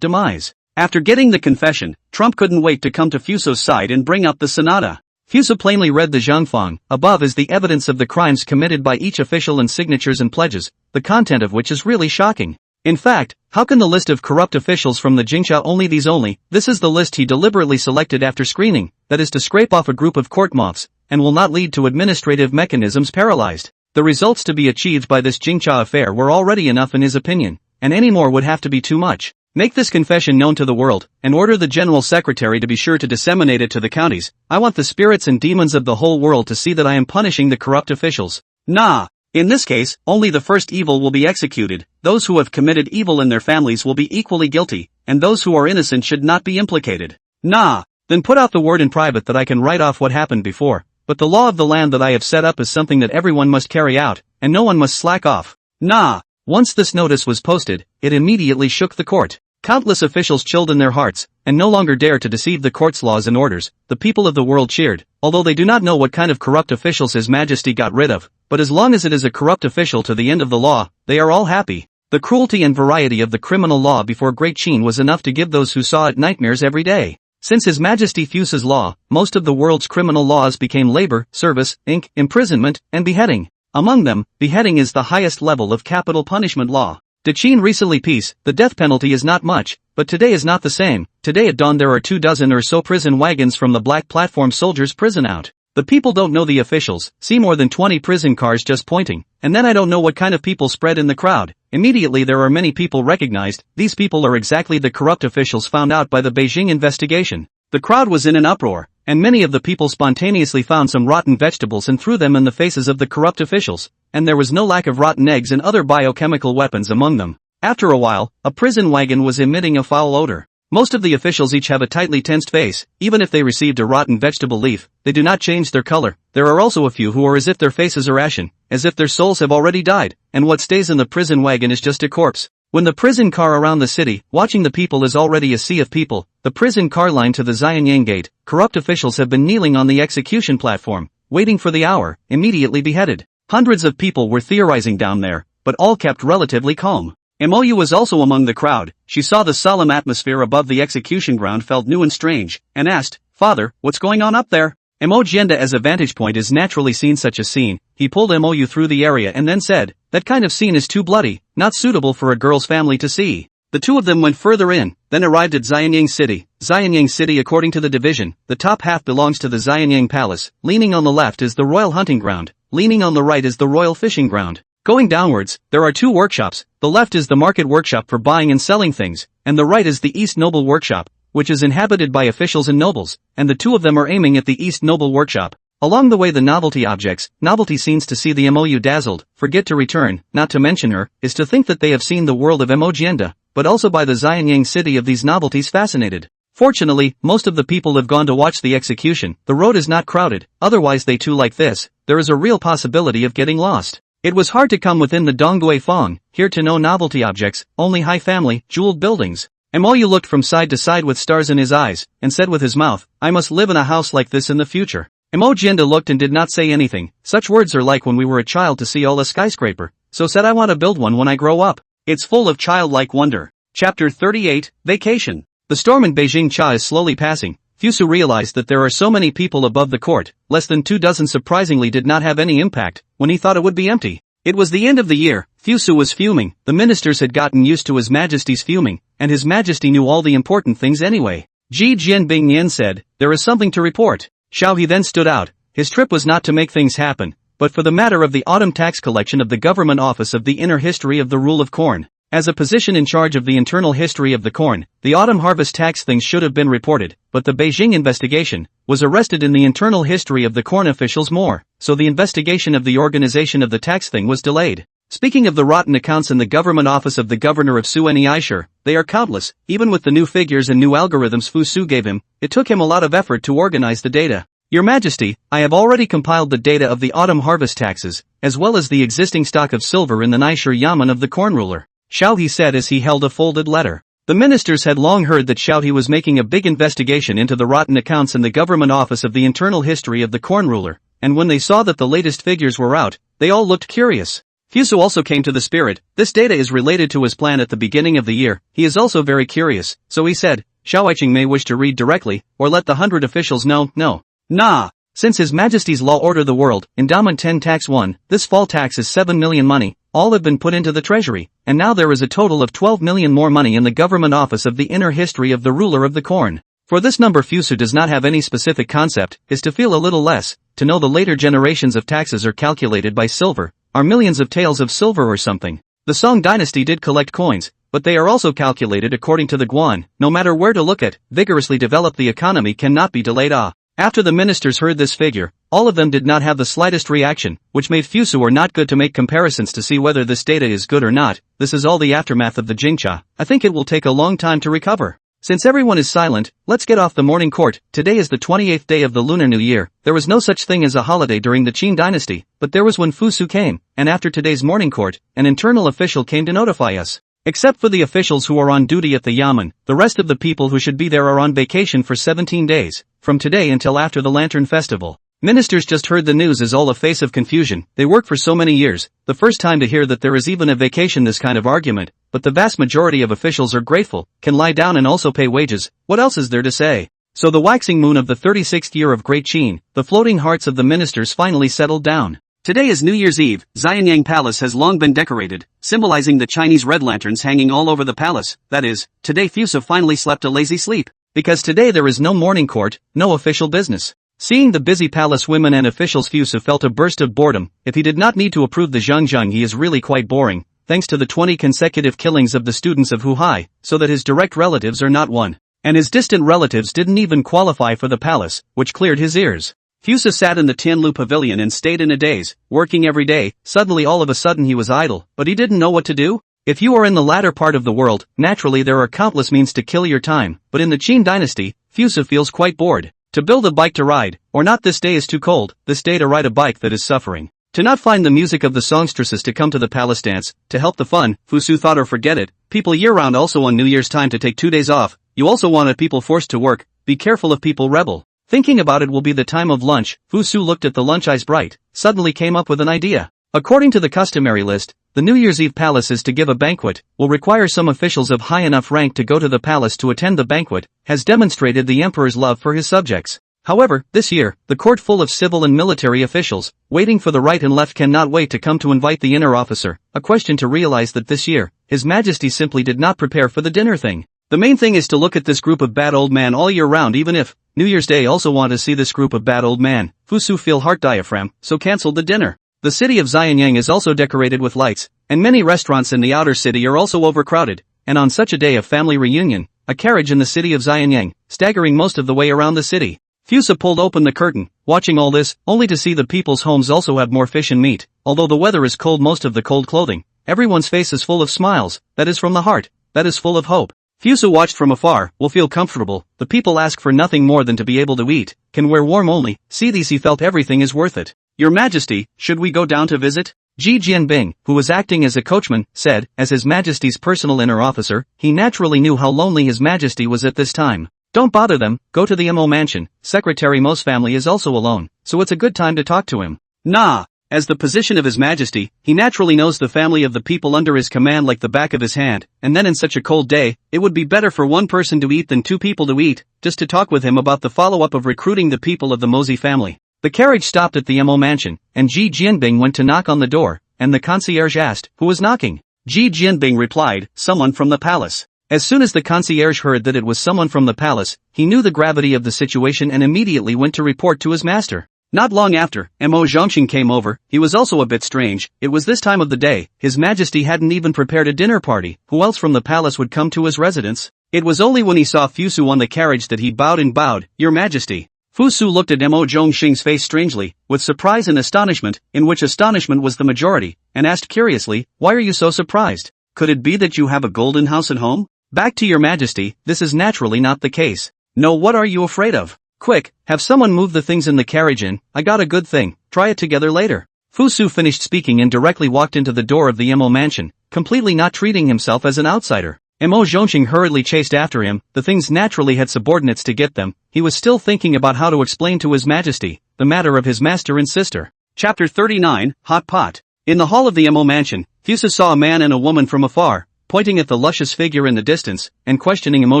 demise. After getting the confession, Trump couldn't wait to come to Fuso's side and bring up the sonata. Fuso plainly read the Zhangfang. Above is the evidence of the crimes committed by each official and signatures and pledges, the content of which is really shocking. In fact, how can the list of corrupt officials from the Jingcha only these only? This is the list he deliberately selected after screening, that is to scrape off a group of court moths, and will not lead to administrative mechanisms paralyzed. The results to be achieved by this Jingcha affair were already enough in his opinion, and any more would have to be too much. Make this confession known to the world, and order the General Secretary to be sure to disseminate it to the counties. I want the spirits and demons of the whole world to see that I am punishing the corrupt officials. Nah. In this case, only the first evil will be executed. Those who have committed evil in their families will be equally guilty, and those who are innocent should not be implicated. Nah. Then put out the word in private that I can write off what happened before, but the law of the land that I have set up is something that everyone must carry out, and no one must slack off. Nah. Once this notice was posted, it immediately shook the court. Countless officials chilled in their hearts, and no longer dare to deceive the court's laws and orders. The people of the world cheered, although they do not know what kind of corrupt officials His Majesty got rid of, but as long as it is a corrupt official to the end of the law, they are all happy. The cruelty and variety of the criminal law before Great Qin was enough to give those who saw it nightmares every day. Since His Majesty Fusu's law, most of the world's criminal laws became labor, service, imprisonment, and beheading. Among them, beheading is the highest level of capital punishment law. The Qin recently peace, the death penalty is not much, but today is not the same. Today at dawn there are 24 or so prison wagons from the black platform soldiers' prison out. The people don't know the officials, see more than 20 prison cars just pointing, and then I don't know what kind of people spread in the crowd. Immediately there are many people recognized, these people are exactly the corrupt officials found out by the Beijing investigation. The crowd was in an uproar, and many of the people spontaneously found some rotten vegetables and threw them in the faces of the corrupt officials, and there was no lack of rotten eggs and other biochemical weapons among them. After a while, a prison wagon was emitting a foul odor. Most of the officials each have a tightly tensed face, even if they received a rotten vegetable leaf, they do not change their color. There are also a few who are as if their faces are ashen, as if their souls have already died, and what stays in the prison wagon is just a corpse. When the prison car around the city, watching the people is already a sea of people, the prison car line to the Xianyang gate, corrupt officials have been kneeling on the execution platform, waiting for the hour, immediately beheaded. Hundreds of people were theorizing down there, but all kept relatively calm. Mou was also among the crowd. She saw the solemn atmosphere above the execution ground felt new and strange, and asked, "Father, what's going on up there?" Mou Jianda as a vantage point is naturally seen such a scene. He pulled Mou through the area and then said, "That kind of scene is too bloody, not suitable for a girl's family to see." The two of them went further in, then arrived at Xianyang City. Xianyang City according to the division, the top half belongs to the Xianyang Palace. Leaning on the left is the royal hunting ground, leaning on the right is the royal fishing ground. Going downwards, there are two workshops. The left is the market workshop for buying and selling things, and the right is the East Noble Workshop, which is inhabited by officials and nobles, and the two of them are aiming at the East Noble Workshop. Along the way the novelty objects, novelty scenes to see the Mou dazzled, forget to return, not to mention her, is to think that they have seen the world of Mou Jianda, but also by the Xianyang City of these novelties fascinated. Fortunately, most of the people have gone to watch the execution, the road is not crowded, otherwise they too like this, there is a real possibility of getting lost. It was hard to come within the Donggui Fong, here to no novelty objects, only high family, jeweled buildings. Mou looked from side to side with stars in his eyes, and said with his mouth, "I must live in a house like this in the future." Mou Jianda looked and did not say anything. Such words are like when we were a child to see all a skyscraper. So said I want to build one when I grow up. It's full of childlike wonder. Chapter 38, Vacation. The storm in Beijing Cha is slowly passing. Fusu realized that there are so many people above the court, less than 24 surprisingly did not have any impact, when he thought it would be empty. It was the end of the year, Fusu was fuming, the ministers had gotten used to His Majesty's fuming, and His Majesty knew all the important things anyway. Ji Jianbing Yan said, "There is something to report." Xiao He then stood out. His trip was not to make things happen, but for the matter of the autumn tax collection of the government office of the inner history of the rule of corn. As a position in charge of the internal history of the corn, the autumn harvest tax things should have been reported, but the Beijing investigation was arrested in the internal history of the corn officials more, so the investigation of the organization of the tax thing was delayed. Speaking of the rotten accounts in the government office of the governor of Sueni Aishur, they are countless, even with the new figures and new algorithms Fu Su gave him, it took him a lot of effort to organize the data. Your Majesty, I have already compiled the data of the autumn harvest taxes, as well as the existing stock of silver in the Naishur Yamen of the corn ruler. Xiao He said as he held a folded letter. The ministers had long heard that Xiao He was making a big investigation into the rotten accounts in the government office of the internal history of the corn ruler, and when they saw that the latest figures were out, they all looked curious. Fusu also came to the spirit. This data is related to his plan at the beginning of the year. He is also very curious, so he said, Xiao Aiqing may wish to read directly, or let the 100 officials know. No. Nah. Since His Majesty's law order the world, endowment 10 tax 1, this fall tax is 7 million money, all have been put into the treasury, and now there is a total of 12 million more money in the government office of the inner history of the ruler of the corn. For this number Fusu does not have any specific concept, is to feel a little less, to know the later generations of taxes are calculated by silver, are millions of taels of silver or something. The Song dynasty did collect coins, but they are also calculated according to the Guan, no matter where to look at, vigorously develop the economy cannot be delayed. After the ministers heard this figure, all of them did not have the slightest reaction, which made Fusu or not good to make comparisons to see whether this data is good or not. This is all the aftermath of the Jingcha. I think it will take a long time to recover. Since everyone is silent, let's get off the morning court. Today is the 28th day of the Lunar New Year. There was no such thing as a holiday during the Qin Dynasty, but there was when Fusu came, and after today's morning court, an internal official came to notify us. Except for the officials who are on duty at the Yamen, the rest of the people who should be there are on vacation for 17 days, from today until after the Lantern Festival. Ministers just heard the news is all a face of confusion. They work for so many years, the first time to hear that there is even a vacation this kind of argument, but the vast majority of officials are grateful, can lie down and also pay wages. What else is there to say? So the waxing moon of the 36th year of Great Qin, the floating hearts of the ministers finally settled down. Today is New Year's Eve. Xianyang Palace has long been decorated, symbolizing the Chinese red lanterns hanging all over the palace. That is, today Fusa finally slept a lazy sleep. Because today there is no morning court, no official business. Seeing the busy palace women and officials, Fusa felt a burst of boredom. If he did not need to approve the zhangzhang, he is really quite boring, thanks to the 20 consecutive killings of the students of Huhai, so that his direct relatives are not one. And his distant relatives didn't even qualify for the palace, which cleared his ears. Fusa sat in the Tianlu pavilion and stayed in a daze, working every day. Suddenly all of a sudden he was idle, but he didn't know what to do. If you are in the latter part of the world, naturally there are countless means to kill your time, but in the Qin Dynasty, Fusa feels quite bored. To build a bike to ride, or not, this day is too cold, this day to ride a bike that is suffering. To not find the music of the songstresses to come to the palace dance, to help the fun, Fusu thought, or forget it. People year-round also on New Year's time to take 2 days off. You also wanted people forced to work. Be careful of people rebel. Thinking about it will be the time of lunch. Fusu looked at the lunch, eyes bright, suddenly came up with an idea. According to the customary list, the New Year's Eve palace is to give a banquet, will require some officials of high enough rank to go to the palace to attend the banquet, has demonstrated the emperor's love for his subjects. However, this year, the court full of civil and military officials, waiting for the right and left, cannot wait to come to invite the inner officer. A question to realize that this year, His Majesty simply did not prepare for the dinner thing. The main thing is to look at this group of bad old man all year round, even if, New Year's Day also want to see this group of bad old man. Fusu feel heart diaphragm, so cancelled the dinner. The city of Xianyang is also decorated with lights, and many restaurants in the outer city are also overcrowded, and on such a day of family reunion, a carriage in the city of Xianyang, staggering most of the way around the city. Fusa pulled open the curtain, watching all this, only to see the people's homes also have more fish and meat. Although the weather is cold, most of the cold clothing, everyone's face is full of smiles, that is from the heart, that is full of hope. Fusa watched from afar, will feel comfortable, the people ask for nothing more than to be able to eat, can wear warm only, see these, he felt everything is worth it. Your Majesty, should we go down to visit? Ji Jianbing, who was acting as a coachman, said, as His Majesty's personal inner officer, he naturally knew how lonely His Majesty was at this time. Don't bother them, go to the Mo mansion. Secretary Mo's family is also alone, so it's a good time to talk to him. Nah. As the position of His Majesty, he naturally knows the family of the people under his command like the back of his hand, and then in such a cold day, it would be better for one person to eat than 2 people to eat, just to talk with him about the follow-up of recruiting the people of the Mozi family. The carriage stopped at the Mo mansion, and Ji Jianbing went to knock on the door, and the concierge asked, who was knocking? Ji Jianbing replied, someone from the palace. As soon as the concierge heard that it was someone from the palace, he knew the gravity of the situation and immediately went to report to his master. Not long after, Mo Zhongxing came over. He was also a bit strange. It was this time of the day, His Majesty hadn't even prepared a dinner party. Who else from the palace would come to his residence? It was only when he saw Fusu on the carriage that he bowed and bowed, Your Majesty. Fusu looked at Mo Zhongxing's face strangely, with surprise and astonishment, in which astonishment was the majority, and asked curiously, why are you so surprised? Could it be that you have a golden house at home? Back to Your Majesty, this is naturally not the case. No, what are you afraid of? Quick, have someone move the things in the carriage in, I got a good thing, try it together later. Fusu finished speaking and directly walked into the door of the Mo mansion, completely not treating himself as an outsider. Mo Zhongxing hurriedly chased after him. The things naturally had subordinates to get them. He was still thinking about how to explain to His Majesty the matter of his master and sister. Chapter 39, Hot Pot. In the hall of the Mo mansion, Fusa saw a man and a woman from afar, pointing at the luscious figure in the distance, and questioning Mo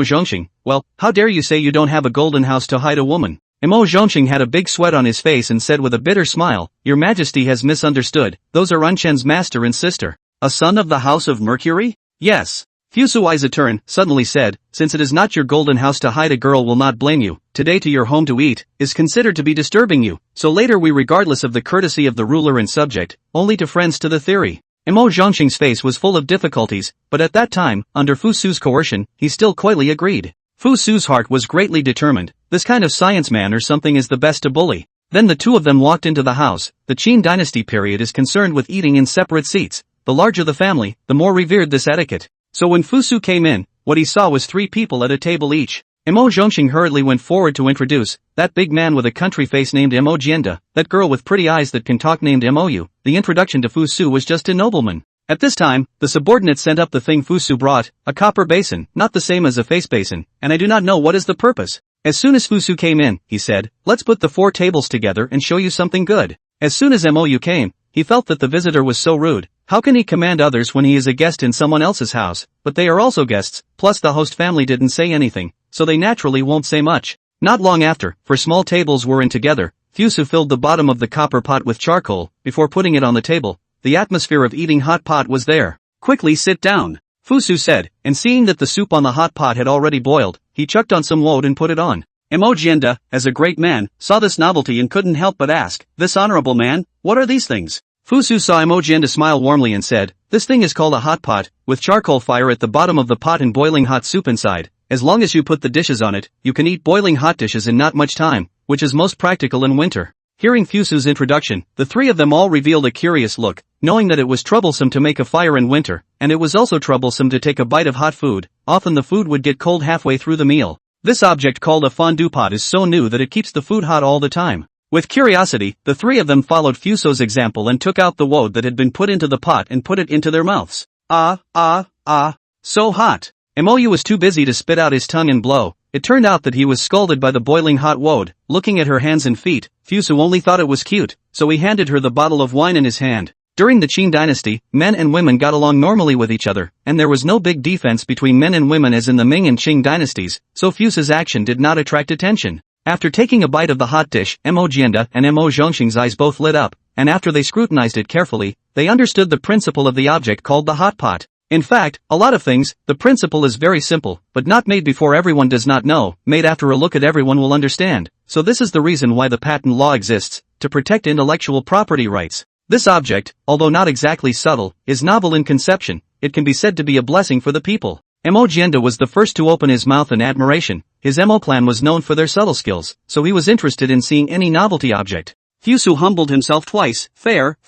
Zhongxing, well, how dare you say you don't have a golden house to hide a woman? Mo Zhongxing had a big sweat on his face and said with a bitter smile, Your Majesty has misunderstood, those are Unchen's master and sister. A son of the House of Mercury? Yes. Fusu eyes a turn, suddenly said, since it is not your golden house to hide, a girl will not blame you. Today to your home to eat, is considered to be disturbing you, so later we regardless of the courtesy of the ruler and subject, only to friends to the theory. Mo Zhongxing's face was full of difficulties, but at that time, under Fusu's coercion, he still coyly agreed. Fusu's heart was greatly determined, this kind of science man or something is the best to bully. Then the two of them walked into the house. The Qin Dynasty period is concerned with eating in separate seats. The larger the family, the more revered this etiquette. So when Fusu came in, what he saw was 3 people at a table each. Mo Zhongxing hurriedly went forward to introduce, that big man with a country face named Mo Jianda, that girl with pretty eyes that can talk named Mou. The introduction to Fusu was just a nobleman. At this time, the subordinate sent up the thing Fusu brought, a copper basin, not the same as a face basin, and I do not know what is the purpose. As soon as Fusu came in, he said, let's put the 4 tables together and show you something good. As soon as Mou came, he felt that the visitor was so rude. How can he command others when he is a guest in someone else's house? But they are also guests, plus the host family didn't say anything, so they naturally won't say much. Not long after, for small tables were in together, Fusu filled the bottom of the copper pot with charcoal, before putting it on the table. The atmosphere of eating hot pot was there. Quickly sit down, Fusu said, and seeing that the soup on the hot pot had already boiled, he chucked on some woad and put it on. Emojienda, as a great man, saw this novelty and couldn't help but ask, "This honorable man, what are these things?" Fusu saw Emojienda smile warmly and said, "This thing is called a hot pot, with charcoal fire at the bottom of the pot and boiling hot soup inside. As long as you put the dishes on it, you can eat boiling hot dishes in not much time, which is most practical in winter." Hearing Fusu's introduction, the three of them all revealed a curious look, knowing that it was troublesome to make a fire in winter, and it was also troublesome to take a bite of hot food. Often the food would get cold halfway through the meal. This object called a fondue pot is so new that it keeps the food hot all the time. With curiosity, the three of them followed Fuso's example and took out the woad that had been put into the pot and put it into their mouths. So hot. Emoyu was too busy to spit out his tongue and blow. It turned out that he was scalded by the boiling hot woad. Looking at her hands and feet, Fusu only thought it was cute, so he handed her the bottle of wine in his hand. During the Qin Dynasty, men and women got along normally with each other, and there was no big defense between men and women as in the Ming and Qing dynasties, so Fusu's action did not attract attention. After taking a bite of the hot dish, Emojienda and Emo Zhongxing's eyes both lit up, and after they scrutinized it carefully, they understood the principle of the object called the hot pot. In fact, a lot of things, the principle is very simple, but not made before everyone does not know, made after a look at everyone will understand. So this is the reason why the patent law exists, to protect intellectual property rights. This object, although not exactly subtle, is novel in conception. It can be said to be a blessing for the people. Emojienda was the first to open his mouth in admiration. His Emo clan was known for their subtle skills, so he was interested in seeing any novelty object. Fusu humbled himself twice, fair.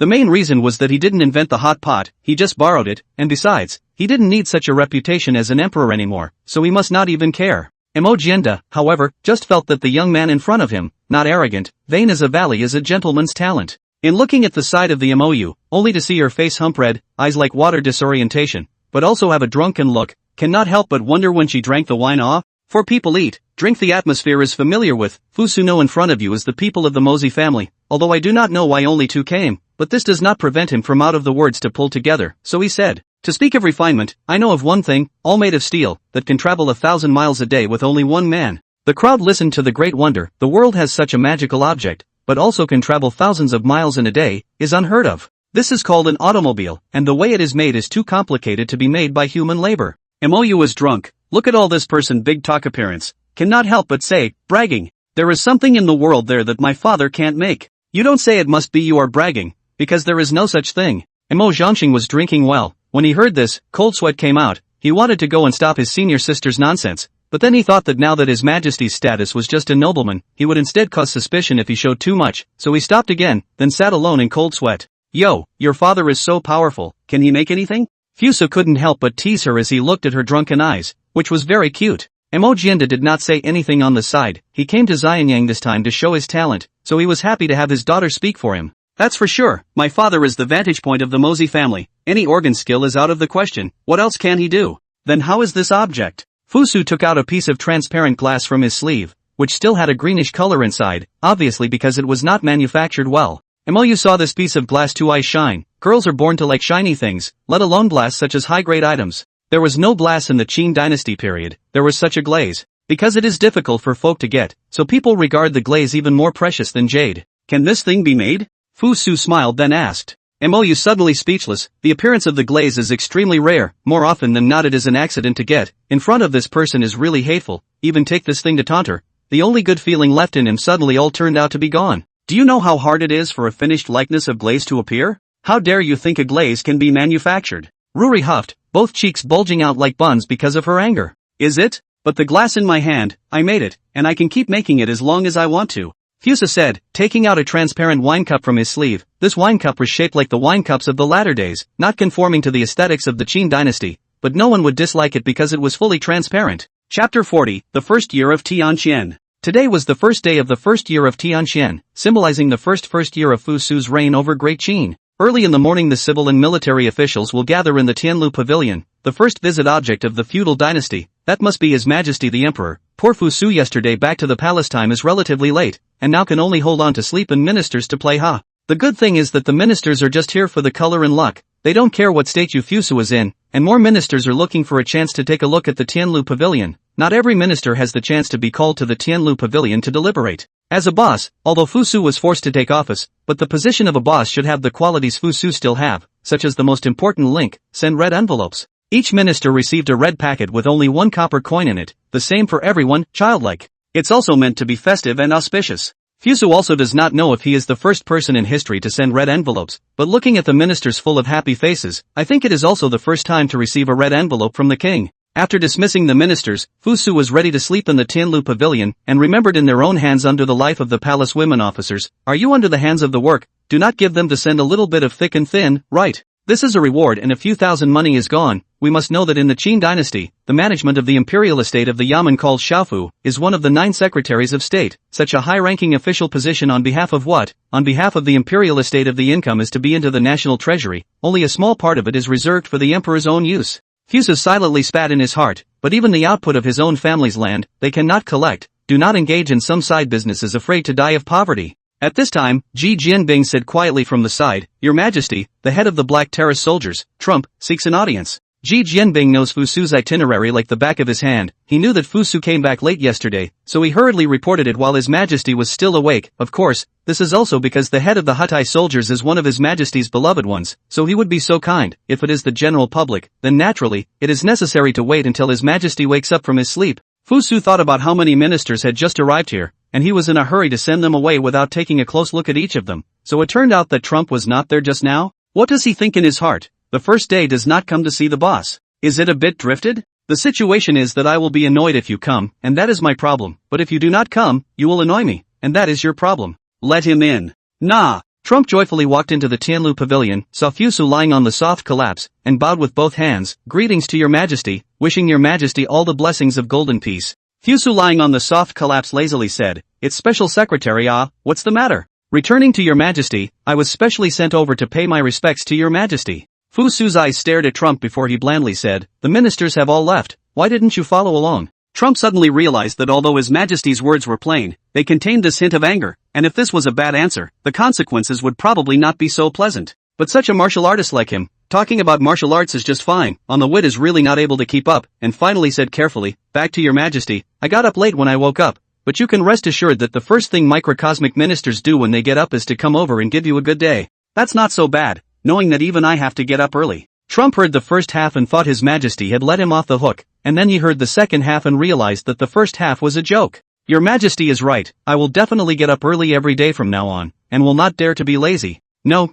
The main reason was that he didn't invent the hot pot, he just borrowed it, and besides, he didn't need such a reputation as an emperor anymore, so he must not even care. Emojienda, however, just felt that the young man in front of him, not arrogant, vain as a valley, is a gentleman's talent. In looking at the side of the Emoyu, only to see her face hump red, eyes like water disorientation, but also have a drunken look, cannot help but wonder when she drank the wine. For people eat, drink, the atmosphere is familiar with. Fusuno in front of you is the people of the Mozi family, although I do not know why only two came, but this does not prevent him from out of the words to pull together, so he said, "To speak of refinement, I know of one thing, all made of steel, that can travel 1,000 miles a day with only one man." The crowd listened to the great wonder. The world has such a magical object, but also can travel thousands of miles in a day, is unheard of. This is called an automobile, and the way it is made is too complicated to be made by human labor. Emoyu was drunk. Look at all this person, big talk appearance. Cannot help but say, bragging. There is something in the world there that my father can't make. You don't say it must be you are bragging, because there is no such thing. Emo Zhongxing was drinking well. When he heard this, cold sweat came out. He wanted to go and stop his senior sister's nonsense, but then he thought that now that His Majesty's status was just a nobleman, he would instead cause suspicion if he showed too much, so he stopped again, then sat alone in cold sweat. "Yo, your father is so powerful, can he make anything?" Fuso couldn't help but tease her as he looked at her drunken eyes, which was very cute. Emojienda did not say anything on the side. He came to Xianyang this time to show his talent, so he was happy to have his daughter speak for him. "That's for sure. My father is the vantage point of the Mozi family. Any organ skill is out of the question. What else can he do?" "Then how is this object?" Fusu took out a piece of transparent glass from his sleeve, which still had a greenish color inside, obviously because it was not manufactured well. Emoyu saw this piece of glass, two eyes shine. Girls are born to like shiny things, let alone glass such as high-grade items. There was no glass in the Qin Dynasty period. There was such a glaze. Because it is difficult for folk to get, so people regard the glaze even more precious than jade. "Can this thing be made?" Fusu smiled then asked. Emoyu suddenly speechless. The appearance of the glaze is extremely rare. More often than not it is an accident to get. In front of this person is really hateful. Even take this thing to taunt her. The only good feeling left in him suddenly all turned out to be gone. "Do you know how hard it is for a finished likeness of glaze to appear? How dare you think a glaze can be manufactured?" Ruri huffed, both cheeks bulging out like buns because of her anger. "Is it? But the glass in my hand, I made it, and I can keep making it as long as I want to," Fusa said, taking out a transparent wine cup from his sleeve. This wine cup was shaped like the wine cups of the latter days, not conforming to the aesthetics of the Qin Dynasty, but no one would dislike it because it was fully transparent. Chapter 40, The First Year of Tianqian. Today was the first day of the first year of Tianqian, symbolizing the first year of Fusu's reign over Great Qin. Early in the morning the civil and military officials will gather in the Tianlu Pavilion, the first visit object of the feudal dynasty. That must be His Majesty the Emperor. Poor Fusu yesterday back to the palace time is relatively late, and now can only hold on to sleep and ministers to play ha. The good thing is that the ministers are just here for the color and luck. They don't care what state you Fusu is in, and more ministers are looking for a chance to take a look at the Tianlu Pavilion. Not every minister has the chance to be called to the Tianlu Pavilion to deliberate. As a boss, although Fu Su was forced to take office, but the position of a boss should have the qualities Fu Su still have, such as the most important link, send red envelopes. Each minister received a red packet with only 1 copper coin in it, the same for everyone, childlike. It's also meant to be festive and auspicious. Fu Su also does not know if he is the first person in history to send red envelopes, but looking at the ministers full of happy faces, I think it is also the first time to receive a red envelope from the king. After dismissing the ministers, Fu Su was ready to sleep in the Tianlu Pavilion, and remembered in their own hands under the life of the palace women officers, are you under the hands of the work, do not give them to send a little bit of thick and thin, right? This is a reward and a few thousand money is gone. We must know that in the Qin Dynasty, the management of the imperial estate of the Yamen called Shaofu, is one of the 9 secretaries of state. Such a high-ranking official position on behalf of what? On behalf of the imperial estate of the income is to be into the national treasury, only a small part of it is reserved for the emperor's own use. Fu Su silently spat in his heart, but even the output of his own family's land, they cannot collect, do not engage in some side businesses afraid to die of poverty. At this time, Ji Jianbing said quietly from the side, Your Majesty, the head of the Black Terrace soldiers, Trump, seeks an audience. Ji Jianbing knows Fu Su's itinerary like the back of his hand. He knew that Fu Su came back late yesterday, so he hurriedly reported it while His Majesty was still awake. Of course, this is also because the head of the Hutai soldiers is one of His Majesty's beloved ones, so he would be so kind. If it is the general public, then naturally, it is necessary to wait until His Majesty wakes up from his sleep. Fu Su thought about how many ministers had just arrived here, and he was in a hurry to send them away without taking a close look at each of them. So it turned out that Trump was not there just now? What does he think in his heart? The first day does not come to see the boss. Is it a bit drifted? The situation is that I will be annoyed if you come, and that is my problem. But if you do not come, you will annoy me, and that is your problem. Let him in. Nah. Trump joyfully walked into the Tianlu Pavilion, saw Fu Su lying on the soft collapse, and bowed with both hands. Greetings to your Majesty, wishing your Majesty all the blessings of golden peace. Fu Su lying on the soft collapse lazily said, It's Special Secretary what's the matter? Returning to your Majesty, I was specially sent over to pay my respects to your Majesty. Fu Su's eyes stared at Trump before he blandly said, The ministers have all left, why didn't you follow along? Trump suddenly realized that although His Majesty's words were plain, they contained this hint of anger, and if this was a bad answer, the consequences would probably not be so pleasant. But such a martial artist like him, talking about martial arts is just fine, on the wit is really not able to keep up, and finally said carefully, Back to your Majesty, I got up late when I woke up, but you can rest assured that the first thing microcosmic ministers do when they get up is to come over and give you a good day. That's not so bad, knowing that even I have to get up early. Trump heard the first half and thought His Majesty had let him off the hook, and then he heard the second half and realized that the first half was a joke. Your Majesty is right, I will definitely get up early every day from now on, and will not dare to be lazy. No,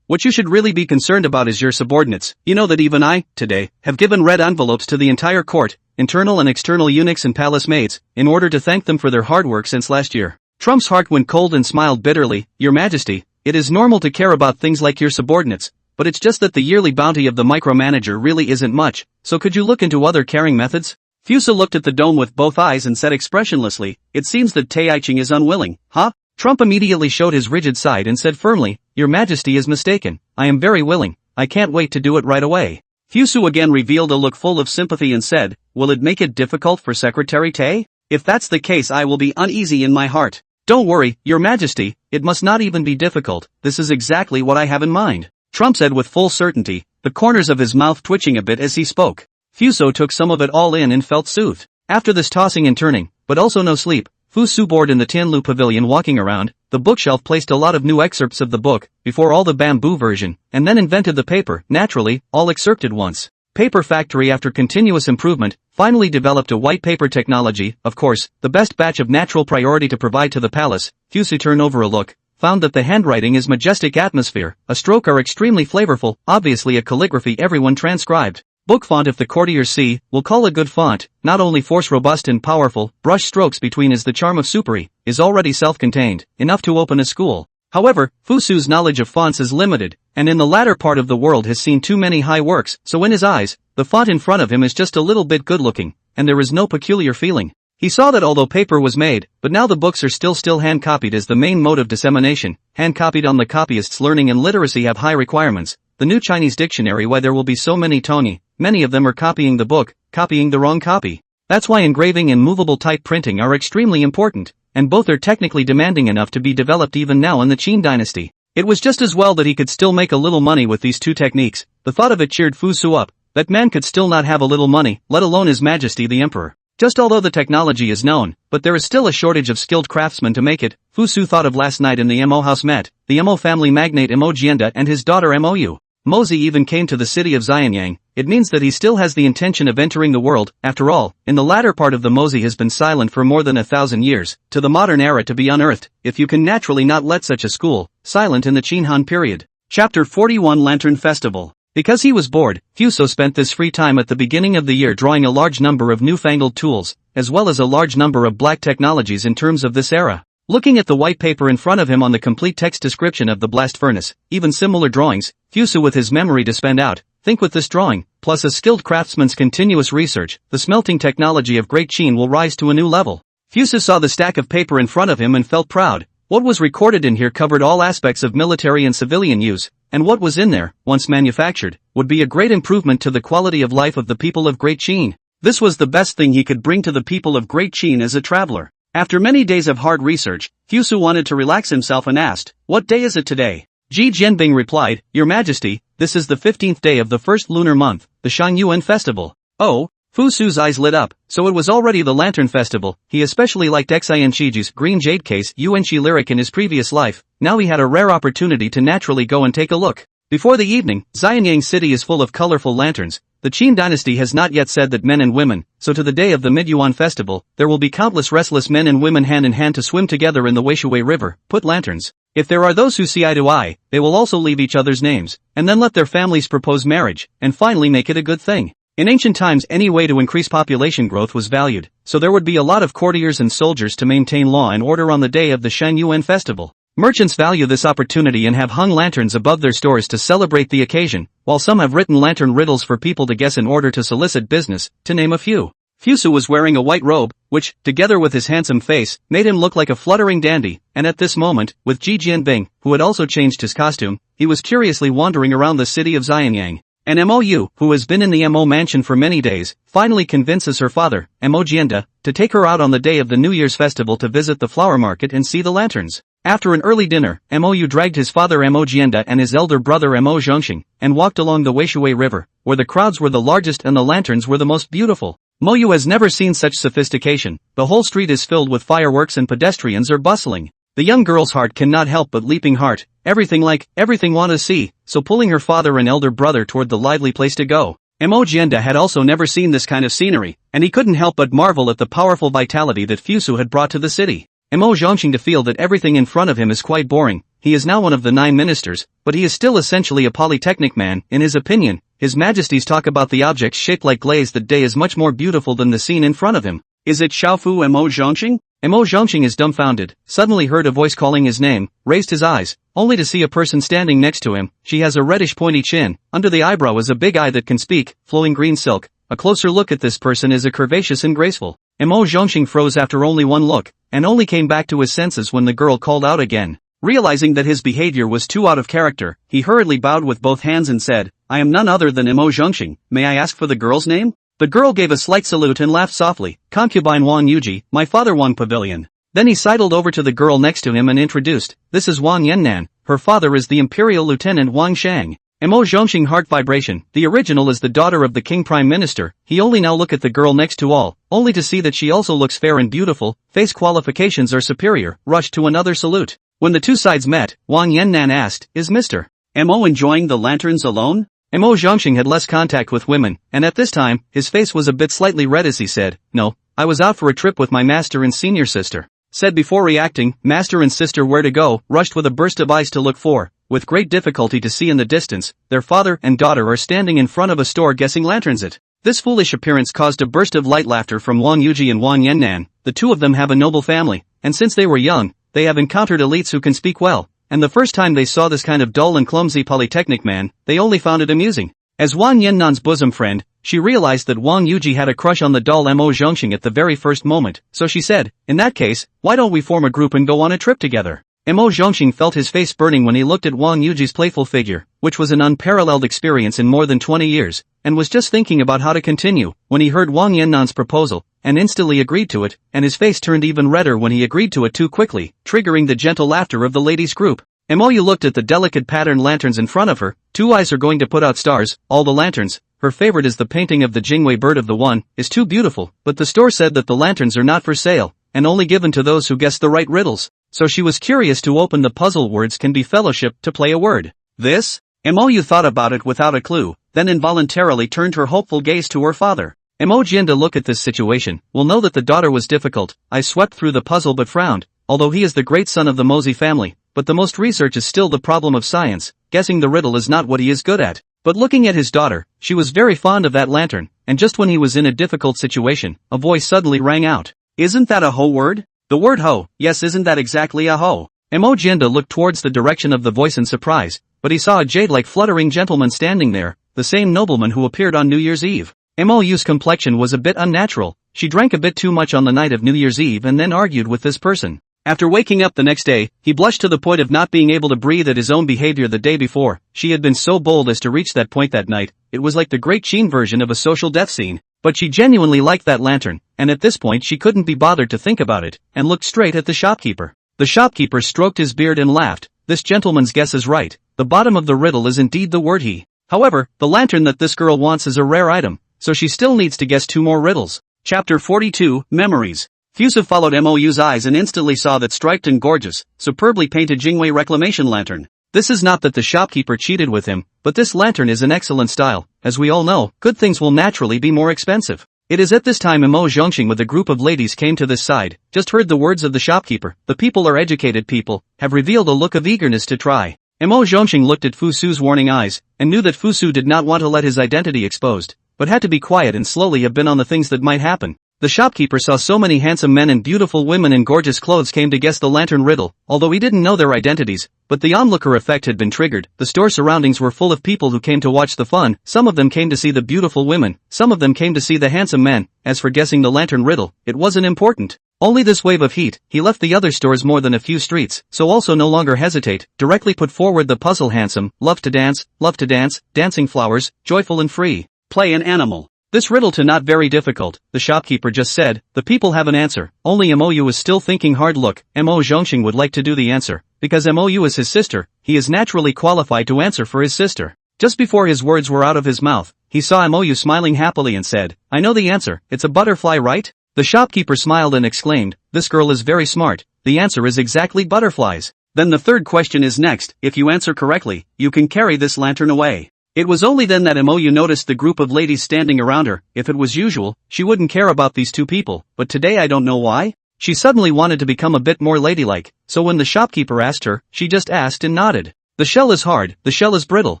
what you should really be concerned about is your subordinates. You know that even I, today, have given red envelopes to the entire court, internal and external eunuchs and palace maids, in order to thank them for their hard work since last year. Trump's heart went cold and smiled bitterly, Your Majesty, it is normal to care about things like your subordinates, but it's just that the yearly bounty of the micromanager really isn't much, so could you look into other caring methods? Fu Su looked at the dome with both eyes and said expressionlessly, It seems that Taiching is unwilling, huh? Trump immediately showed his rigid side and said firmly, Your Majesty is mistaken, I am very willing, I can't wait to do it right away. Fu Su again revealed a look full of sympathy and said, Will it make it difficult for Secretary Tai? If that's the case I will be uneasy in my heart. Don't worry, Your Majesty, it must not even be difficult, this is exactly what I have in mind. Trump said with full certainty, the corners of his mouth twitching a bit as he spoke. Fu Su took some of it all in and felt soothed. After this tossing and turning, but also no sleep, Fu Su bored in the Tianlu Pavilion walking around, the bookshelf placed a lot of new excerpts of the book, before all the bamboo version, and then invented the paper, naturally, all excerpted once. Paper factory after continuous improvement, finally developed a white paper technology, of course, the best batch of natural priority to provide to the palace. Fu Su turned over a look, found that the handwriting is majestic atmosphere, a stroke are extremely flavorful, obviously a calligraphy everyone transcribed. Book font if the courtiers see, will call a good font, not only force robust and powerful, brush strokes between is the charm of supery, is already self-contained, enough to open a school. However, Fu Su's knowledge of fonts is limited, and in the latter part of the world has seen too many high works, so in his eyes, the font in front of him is just a little bit good-looking, and there is no peculiar feeling. He saw that although paper was made, but now the books are still hand-copied as the main mode of dissemination, hand-copied on the copyist's learning and literacy have high requirements. The new Chinese dictionary why there will be so many Tony, many of them are copying the book, copying the wrong copy. That's why engraving and movable type printing are extremely important, and both are technically demanding enough to be developed even now in the Qin Dynasty. It was just as well that he could still make a little money with these two techniques. The thought of it cheered Fu Su up, that man could still not have a little money, let alone His Majesty the Emperor. Just although the technology is known, but there is still a shortage of skilled craftsmen to make it, Fu Su thought of last night in the Mo house met, the Mo family magnate Mo Jianda and his daughter Mou. Mozi even came to the city of Xianyang. It means that he still has the intention of entering the world. After all, in the latter part of the Mozi has been silent for more than 1,000 years, to the modern era to be unearthed, if you can naturally not let such a school, silent in the Qin Han period. Chapter 41 Lantern Festival. Because he was bored, Fuso spent this free time at the beginning of the year drawing a large number of newfangled tools, as well as a large number of black technologies in terms of this era. Looking at the white paper in front of him on the complete text description of the blast furnace, even similar drawings, Fuso with his memory to spend out, think with this drawing, plus a skilled craftsman's continuous research, the smelting technology of Great Qin will rise to a new level. Fuso saw the stack of paper in front of him and felt proud. What was recorded in here covered all aspects of military and civilian use, and what was in there, once manufactured, would be a great improvement to the quality of life of the people of Great Qin. This was the best thing he could bring to the people of Great Qin as a traveler. After many days of hard research, Fusu wanted to relax himself and asked, "What day is it today?" Ji Jianbing replied, "Your Majesty, this is the 15th day of the first lunar month, the Shangyuan festival." Oh? Fusu's eyes lit up, so it was already the Lantern Festival. He especially liked Xian Shiji's green jade case Yuanqi lyric in his previous life. Now he had a rare opportunity to naturally go and take a look. Before the evening, Xianyang City is full of colorful lanterns. The Qin Dynasty has not yet said that men and women, so to the day of the Midyuan festival, there will be countless restless men and women hand in hand to swim together in the Weishui River, put lanterns. If there are those who see eye to eye, they will also leave each other's names, and then let their families propose marriage, and finally make it a good thing. In ancient times any way to increase population growth was valued, so there would be a lot of courtiers and soldiers to maintain law and order on the day of the Shangyuan festival. Merchants value this opportunity and have hung lanterns above their stores to celebrate the occasion, while some have written lantern riddles for people to guess in order to solicit business, to name a few. Fusu was wearing a white robe, which, together with his handsome face, made him look like a fluttering dandy, and at this moment, with Ji Jianbing, who had also changed his costume, he was curiously wandering around the city of Xianyang. And Mou, who has been in the Mo mansion for many days, finally convinces her father, Mo Jianda, to take her out on the day of the New Year's festival to visit the flower market and see the lanterns. After an early dinner, Mou dragged his father Mo Jianda and his elder brother Mo Zhongxing, and walked along the Weishui River, where the crowds were the largest and the lanterns were the most beautiful. Mou has never seen such sophistication. The whole street is filled with fireworks and pedestrians are bustling. The young girl's heart cannot help but leaping heart, everything want to see, so pulling her father and elder brother toward the lively place to go. Mo Jianda had also never seen this kind of scenery, and he couldn't help but marvel at the powerful vitality that Fusu had brought to the city. Mo Zhongxing to feel that everything in front of him is quite boring. He is now one of the 9 ministers, but he is still essentially a polytechnic man. In his opinion, His Majesty's talk about the objects shaped like glaze that day is much more beautiful than the scene in front of him. Is it Xiaofu Mo Zhongxing? Mo Zhongxing is dumbfounded, suddenly heard a voice calling his name, raised his eyes, only to see a person standing next to him. She has a reddish pointy chin, under the eyebrow is a big eye that can speak, flowing green silk. A closer look at this person is a curvaceous and graceful. Mo Zhongxing froze after only one look, and only came back to his senses when the girl called out again. Realizing that his behavior was too out of character, he hurriedly bowed with both hands and said, "I am none other than Mo Zhongxing, may I ask for the girl's name?" The girl gave a slight salute and laughed softly, "Concubine Wang Yuji, my father Wang Pavilion." Then he sidled over to the girl next to him and introduced, "This is Wang Yannan, her father is the Imperial Lieutenant Wang Shang." Mo Zhongxing heart vibration, the original is the daughter of the King Prime Minister. He only now look at the girl next to all, only to see that she also looks fair and beautiful, face qualifications are superior, rushed to another salute. When the two sides met, Wang Yannan asked, "Is Mr. Mo enjoying the lanterns alone?" Mo Zhongxing had less contact with women, and at this time, his face was a bit slightly red as he said, "No, I was out for a trip with my master and senior sister." Said before reacting, master and sister where to go, rushed with a burst of eyes to look for, with great difficulty to see in the distance, their father and daughter are standing in front of a store guessing lanterns it. This foolish appearance caused a burst of light laughter from Wang Yuji and Wang Yannan. The two of them have a noble family, and since they were young, they have encountered elites who can speak well. And the first time they saw this kind of dull and clumsy polytechnic man, they only found it amusing. As Wang Yannan's bosom friend, she realized that Wang Yuji had a crush on the doll Mo Zhongxing at the very first moment, so she said, "In that case, why don't we form a group and go on a trip together?" Mo Zhongxing felt his face burning when he looked at Wang Yuji's playful figure, which was an unparalleled experience in more than 20 years, and was just thinking about how to continue, when he heard Wang Yannan's proposal, and instantly agreed to it, and his face turned even redder when he agreed to it too quickly, triggering the gentle laughter of the ladies' group. Moyu looked at the delicate patterned lanterns in front of her. Two eyes are going to put out stars, all the lanterns. Her favorite is the painting of the Jingwei bird of the one, is too beautiful, but the store said that the lanterns are not for sale, and only given to those who guess the right riddles. So she was curious to open the puzzle. Words can be fellowship to play a word. This? Moyu thought about it without a clue, then involuntarily turned her hopeful gaze to her father. Jin to look at this situation, will know that the daughter was difficult. I swept through the puzzle but frowned, although he is the great son of the Mosey family, but the most research is still the problem of science. Guessing the riddle is not what he is good at. But looking at his daughter, she was very fond of that lantern, and just when he was in a difficult situation, a voice suddenly rang out. Isn't that a ho word? The word ho, yes, isn't that exactly a ho? Jinda looked towards the direction of the voice in surprise, but he saw a jade-like fluttering gentleman standing there, the same nobleman who appeared on New Year's Eve. Mo's complexion was a bit unnatural. She drank a bit too much on the night of New Year's Eve and then argued with this person. After waking up the next day, he blushed to the point of not being able to breathe at his own behavior the day before. She had been so bold as to reach that point that night. It was like the great Qin version of a social death scene. But she genuinely liked that lantern, and at this point she couldn't be bothered to think about it, and looked straight at the shopkeeper. The shopkeeper stroked his beard and laughed. This gentleman's guess is right. The bottom of the riddle is indeed the word he. However, the lantern that this girl wants is a rare item, so she still needs to guess 2 more riddles. Chapter 42, Memories. Fusu followed Mou's eyes and instantly saw that striped and gorgeous, superbly painted Jingwei reclamation lantern. This is not that the shopkeeper cheated with him, but this lantern is in excellent style. As we all know, good things will naturally be more expensive. It is at this time Mo Zhongxing with a group of ladies came to this side, just heard the words of the shopkeeper. The people are educated people, have revealed a look of eagerness to try. Mo Zhongxing looked at Fusu's warning eyes, and knew that Fusu did not want to let his identity exposed, but had to be quiet and slowly have been on the things that might happen. The shopkeeper saw so many handsome men and beautiful women in gorgeous clothes came to guess the lantern riddle, although he didn't know their identities, but the onlooker effect had been triggered. The store surroundings were full of people who came to watch the fun. Some of them came to see the beautiful women, some of them came to see the handsome men. As for guessing the lantern riddle, it wasn't important. Only this wave of heat. He left the other stores more than a few streets, so also no longer hesitate, directly put forward the puzzle. Handsome, love to dance, dancing flowers, joyful and free, play an animal. This riddle to not very difficult, the shopkeeper just said. The people have an answer. Only Mou is still thinking hard. Look, Mo Zhongxing would like to do the answer, because Mou is his sister, he is naturally qualified to answer for his sister. Just before his words were out of his mouth, he saw Mou smiling happily and said, I know the answer, it's a butterfly, right? The shopkeeper smiled and exclaimed, this girl is very smart, the answer is exactly butterflies. Then the third question is next. If you answer correctly, you can carry this lantern away. It was only then that Mou noticed the group of ladies standing around her. If it was usual, she wouldn't care about these two people, but today I don't know why. She suddenly wanted to become a bit more ladylike, so when the shopkeeper asked her, she just asked and nodded. The shell is hard, the shell is brittle,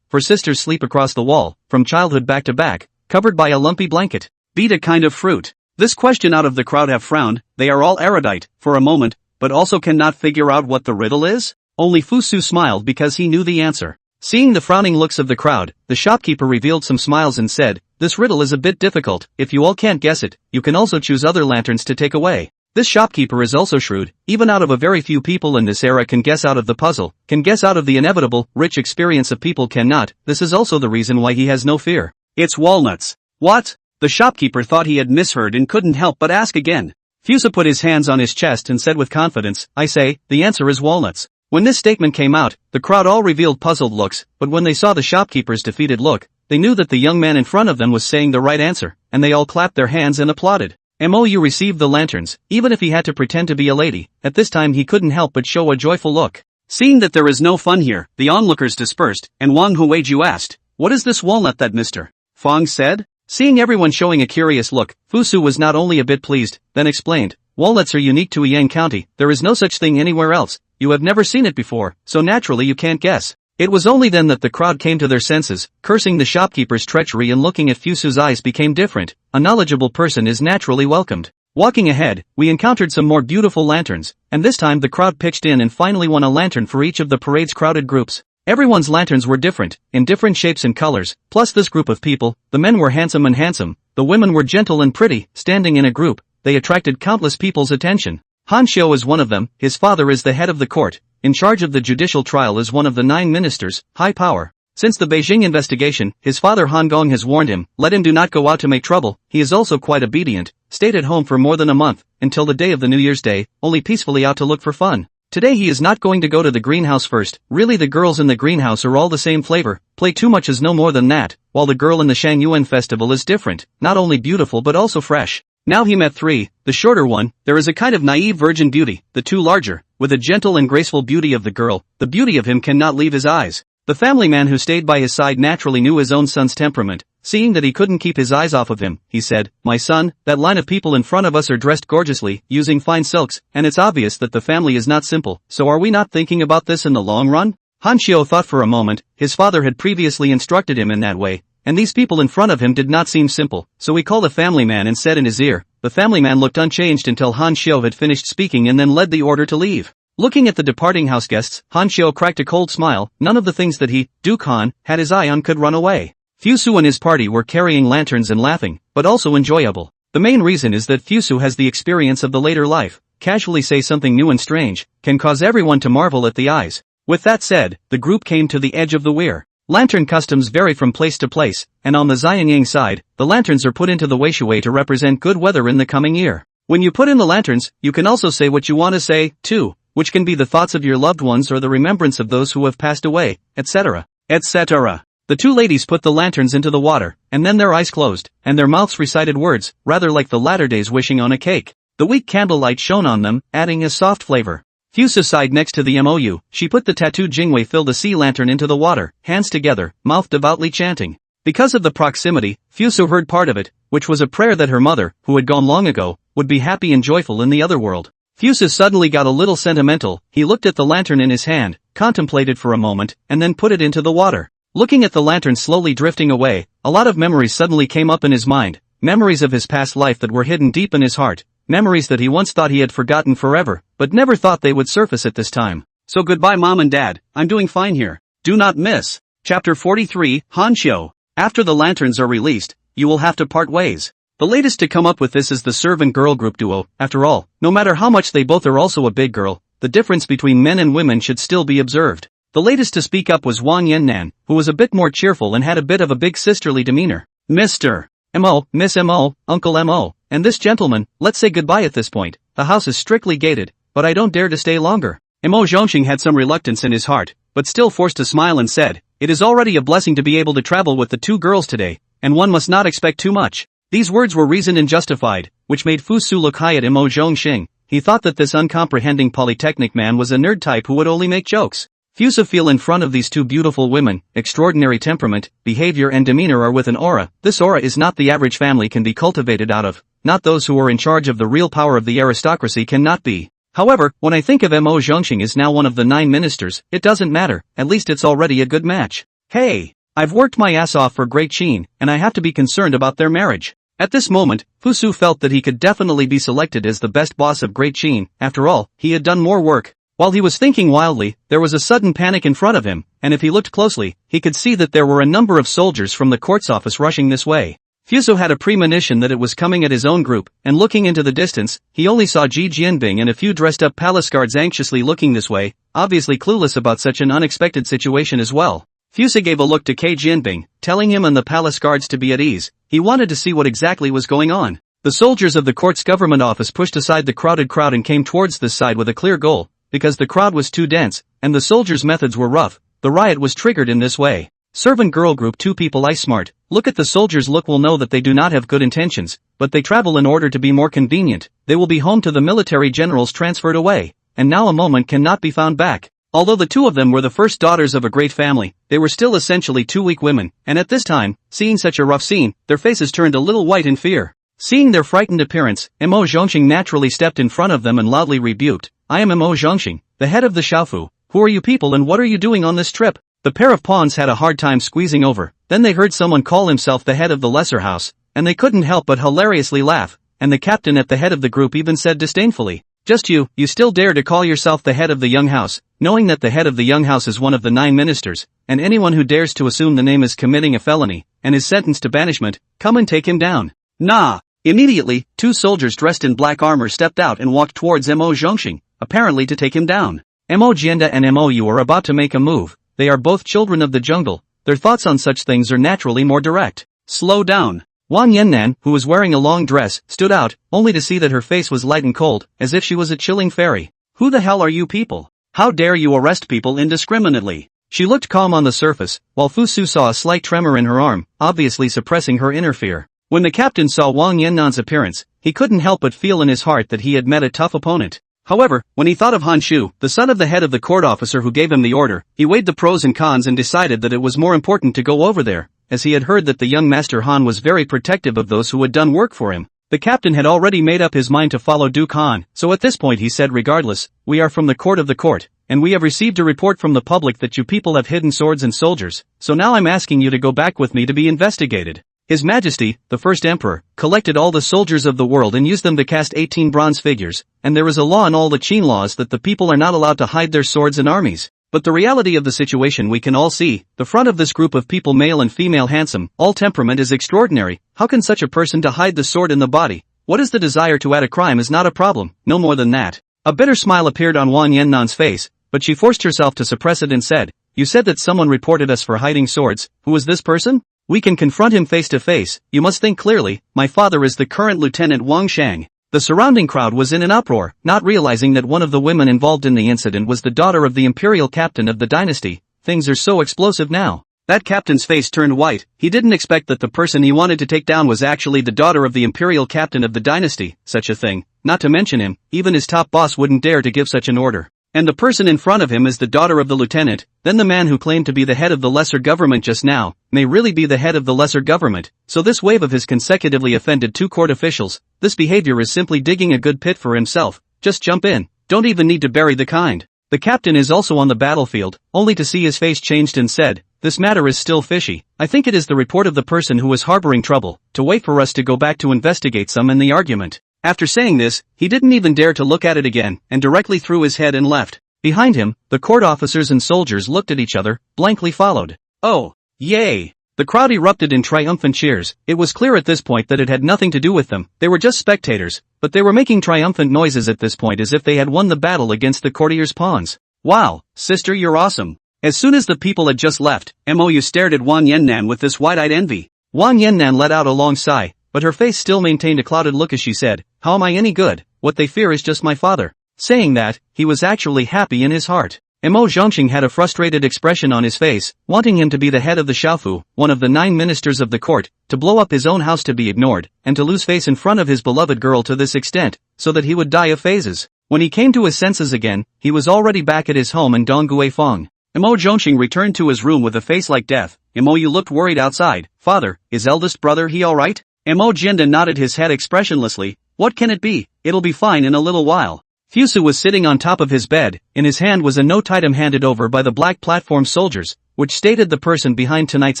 for sisters sleep across the wall, from childhood back to back, covered by a lumpy blanket. Beat a kind of fruit. This question out of the crowd have frowned. They are all erudite, for a moment, but also cannot figure out what the riddle is? Only Fusu smiled because he knew the answer. Seeing the frowning looks of the crowd, the shopkeeper revealed some smiles and said, this riddle is a bit difficult. If you all can't guess it, you can also choose other lanterns to take away. This shopkeeper is also shrewd. Even out of a very few people in this era can guess out of the puzzle, can guess out of the inevitable. Rich experience of people cannot. This is also the reason why he has no fear. It's walnuts. What? The shopkeeper thought he had misheard and couldn't help but ask again. Fusa put his hands on his chest and said with confidence, I say, the answer is walnuts. When this statement came out, the crowd all revealed puzzled looks, but when they saw the shopkeeper's defeated look, they knew that the young man in front of them was saying the right answer, and they all clapped their hands and applauded. Mou received the lanterns, even if he had to pretend to be a lady. At this time he couldn't help but show a joyful look. Seeing that there is no fun here, the onlookers dispersed, and Wang Huiju asked, what is this walnut that Mr. Fong said? Seeing everyone showing a curious look, Fusu was not only a bit pleased, then explained, walnuts are unique to Yang County, there is no such thing anywhere else, you have never seen it before, so naturally you can't guess. It was only then that the crowd came to their senses, cursing the shopkeeper's treachery and looking at Fusu's eyes became different. A knowledgeable person is naturally welcomed. Walking ahead, we encountered some more beautiful lanterns, and this time the crowd pitched in and finally won a lantern for each of the parade's crowded groups. Everyone's lanterns were different, in different shapes and colors, plus this group of people, the men were handsome, the women were gentle and pretty. Standing in a group, they attracted countless people's attention. Han Xiu is one of them. His father is the head of the court, in charge of the judicial trial, is one of the 9 ministers, high power. Since the Beijing investigation, his father Han Gong has warned him, let him do not go out to make trouble. He is also quite obedient, stayed at home for more than a month, until the day of the New Year's Day, only peacefully out to look for fun. Today he is not going to go to the greenhouse first. Really, the girls in the greenhouse are all the same flavor. Play too much is no more than that, while the girl in the Shangyuan festival is different, not only beautiful but also fresh. Now he met 3, the shorter one. There is a kind of naive virgin beauty, the 2 larger, with a gentle and graceful beauty of the girl. The beauty of him cannot leave his eyes. The family man who stayed by his side naturally knew his own son's temperament. Seeing that he couldn't keep his eyes off of him, he said, "My son, that line of people in front of us are dressed gorgeously, using fine silks, and it's obvious that the family is not simple, so are we not thinking about this in the long run?" Han Xiu thought for a moment. His father had previously instructed him in that way, and these people in front of him did not seem simple, so he called a family man and said in his ear. The family man looked unchanged until Han Xiu had finished speaking and then led the order to leave. Looking at the departing house guests, Han Xiu cracked a cold smile. None of the things that he, Duke Han, had his eye on could run away. Fusu and his party were carrying lanterns and laughing, but also enjoyable. The main reason is that Fusu has the experience of the later life. Casually say something new and strange can cause everyone to marvel at the eyes. With that said, the group came to the edge of the weir. Lantern customs vary from place to place, and on the Xianyang side, the lanterns are put into the Weishui to represent good weather in the coming year. When you put in the lanterns, you can also say what you want to say, too, which can be the thoughts of your loved ones or the remembrance of those who have passed away, etc., etc. The 2 ladies put the lanterns into the water, and then their eyes closed, and their mouths recited words, rather like the latter days wishing on a cake. The weak candlelight shone on them, adding a soft flavor. Fusu sighed next to the MOU. She put the tattooed Jingwei fill the sea lantern into the water, hands together, mouth devoutly chanting. Because of the proximity, Fusu heard part of it, which was a prayer that her mother, who had gone long ago, would be happy and joyful in the other world. Fusu suddenly got a little sentimental. He looked at the lantern in his hand, contemplated for a moment, and then put it into the water. Looking at the lantern slowly drifting away, a lot of memories suddenly came up in his mind. Memories of his past life that were hidden deep in his heart. Memories that he once thought he had forgotten forever, but never thought they would surface at this time. So goodbye mom and dad, I'm doing fine here. Do not miss. Chapter 43, Han Xiu. After the lanterns are released, you will have to part ways. The latest to come up with this is the servant girl group duo. After all, no matter how much they both are also a big girl, the difference between men and women should still be observed. The latest to speak up was Wang Yannan, who was a bit more cheerful and had a bit of a big sisterly demeanor. Mr. M.O., Miss M.O., Uncle M.O., and this gentleman, let's say goodbye at this point. The house is strictly gated, but I don't dare to stay longer. M.O. Zhongxing had some reluctance in his heart, but still forced a smile and said, "It is already a blessing to be able to travel with the 2 girls today, and one must not expect too much." These words were reasoned and justified, which made Fusu look high at M.O. Zhongxing. He thought that this uncomprehending polytechnic man was a nerd type who would only make jokes. Fusu feel in front of these 2 beautiful women, extraordinary temperament, behavior and demeanor are with an aura. This aura is not the average family can be cultivated out of, not those who are in charge of the real power of the aristocracy cannot be. However, when I think of M.O. Zhongxing is now one of the 9 ministers, it doesn't matter, at least it's already a good match. Hey! I've worked my ass off for Great Qin, and I have to be concerned about their marriage. At this moment, Fusu felt that he could definitely be selected as the best boss of Great Qin. After all, he had done more work. While he was thinking wildly, there was a sudden panic in front of him, and if he looked closely, he could see that there were a number of soldiers from the court's office rushing this way. Fusu had a premonition that it was coming at his own group, and looking into the distance, he only saw Ji Jianbing and a few dressed-up palace guards anxiously looking this way, obviously clueless about such an unexpected situation as well. Fusu gave a look to K. Jianbing, telling him and the palace guards to be at ease. He wanted to see what exactly was going on. The soldiers of the court's government office pushed aside the crowded crowd and came towards this side with a clear goal. Because the crowd was too dense, and the soldiers' methods were rough, the riot was triggered in this way. Servant girl group 2 people eye smart. Look at the soldiers' look will know that they do not have good intentions, but they travel in order to be more convenient. They will be home to the military generals transferred away, and now a moment cannot be found back. Although the 2 of them were the first daughters of a great family, they were still essentially 2 weak women, and at this time, seeing such a rough scene, their faces turned a little white in fear. Seeing their frightened appearance, M.O. Zhongxing naturally stepped in front of them and loudly rebuked, "I am M.O. Zhongxing, the head of the Shaofu. Who are you people and what are you doing on this trip?" The pair of pawns had a hard time squeezing over. Then they heard someone call himself the head of the lesser house, and they couldn't help but hilariously laugh, and the captain at the head of the group even said disdainfully, "Just you still dare to call yourself the head of the young house, knowing that the head of the young house is one of the 9 ministers, and anyone who dares to assume the name is committing a felony, and is sentenced to banishment, come and take him down." Nah! Immediately, 2 soldiers dressed in black armor stepped out and walked towards M.O. Zhongxing, apparently to take him down. M.O. Jianda and M.O.U are about to make a move. They are both children of the jungle. Their thoughts on such things are naturally more direct. Slow down. Wang Yannan, who was wearing a long dress, stood out, only to see that her face was light and cold, as if she was a chilling fairy. Who the hell are you people? How dare you arrest people indiscriminately? She looked calm on the surface, while Fusu saw a slight tremor in her arm, obviously suppressing her inner fear. When the captain saw Wang Yannan's appearance, he couldn't help but feel in his heart that he had met a tough opponent. However, when he thought of Han Shu, the son of the head of the court officer who gave him the order, he weighed the pros and cons and decided that it was more important to go over there, as he had heard that the young master Han was very protective of those who had done work for him. The captain had already made up his mind to follow Duke Han, so at this point he said, regardless, we are from the court, and we have received a report from the public that you people have hidden swords and soldiers, so now I'm asking you to go back with me to be investigated. His Majesty, the first emperor, collected all the soldiers of the world and used them to cast 18 bronze figures, and there is a law in all the Qin laws that the people are not allowed to hide their swords and armies. But the reality of the situation we can all see, the front of this group of people, male and female, handsome, all temperament, is extraordinary. How can such a person to hide the sword in the body? What is the desire to add a crime is not a problem, no more than that. A bitter smile appeared on Wang Yannan's face, but she forced herself to suppress it and said, you said that someone reported us for hiding swords. Who is this person? We can confront him face to face. You must think clearly. My father is the current Lieutenant Wang Shang. The surrounding crowd was in an uproar, not realizing that one of the women involved in the incident was the daughter of the imperial captain of the dynasty. Things are so explosive now. That captain's face turned white. He didn't expect that the person he wanted to take down was actually the daughter of the imperial captain of the dynasty. Such a thing. Not to mention him, even his top boss wouldn't dare to give such an order. And the person in front of him is the daughter of the lieutenant. Then the man who claimed to be the head of the lesser government just now may really be the head of the lesser government. So this wave of his consecutively offended two court officials. This behavior is simply digging a good pit for himself. Just jump in. Don't even need to bury the kind. The captain is also on the battlefield, only to see his face changed, and said, this matter is still fishy. I think it is the report of the person who was harboring trouble, to wait for us to go back to investigate some in the argument. After saying this, he didn't even dare to look at it again, and directly threw his head and left. Behind him, the court officers and soldiers looked at each other, blankly followed. Oh, yay! The crowd erupted in triumphant cheers. It was clear at this point that it had nothing to do with them, they were just spectators, but they were making triumphant noises at this point as if they had won the battle against the courtier's pawns. Wow, sister, you're awesome. As soon as the people had just left, Mou stared at Wang Yannan with this wide-eyed envy. Wang Yannan let out a long sigh, but her face still maintained a clouded look as she said, how am I any good? What they fear is just my father. Saying that, he was actually happy in his heart. Mo Zhongxing had a frustrated expression on his face, wanting him to be the head of the Shaofu, one of the 9 ministers of the court, to blow up his own house, to be ignored, and to lose face in front of his beloved girl to this extent, so that he would die of phases. When he came to his senses again, he was already back at his home in Dongguifeng. Mo Zhongxing returned to his room with a face like death. Mo Yu looked worried outside. Father, is eldest brother he alright? Mo Jianda nodded his head expressionlessly. What can it be? It'll be fine in a little while. Fusu was sitting on top of his bed. In his hand was a note item handed over by the black platform soldiers, which stated the person behind tonight's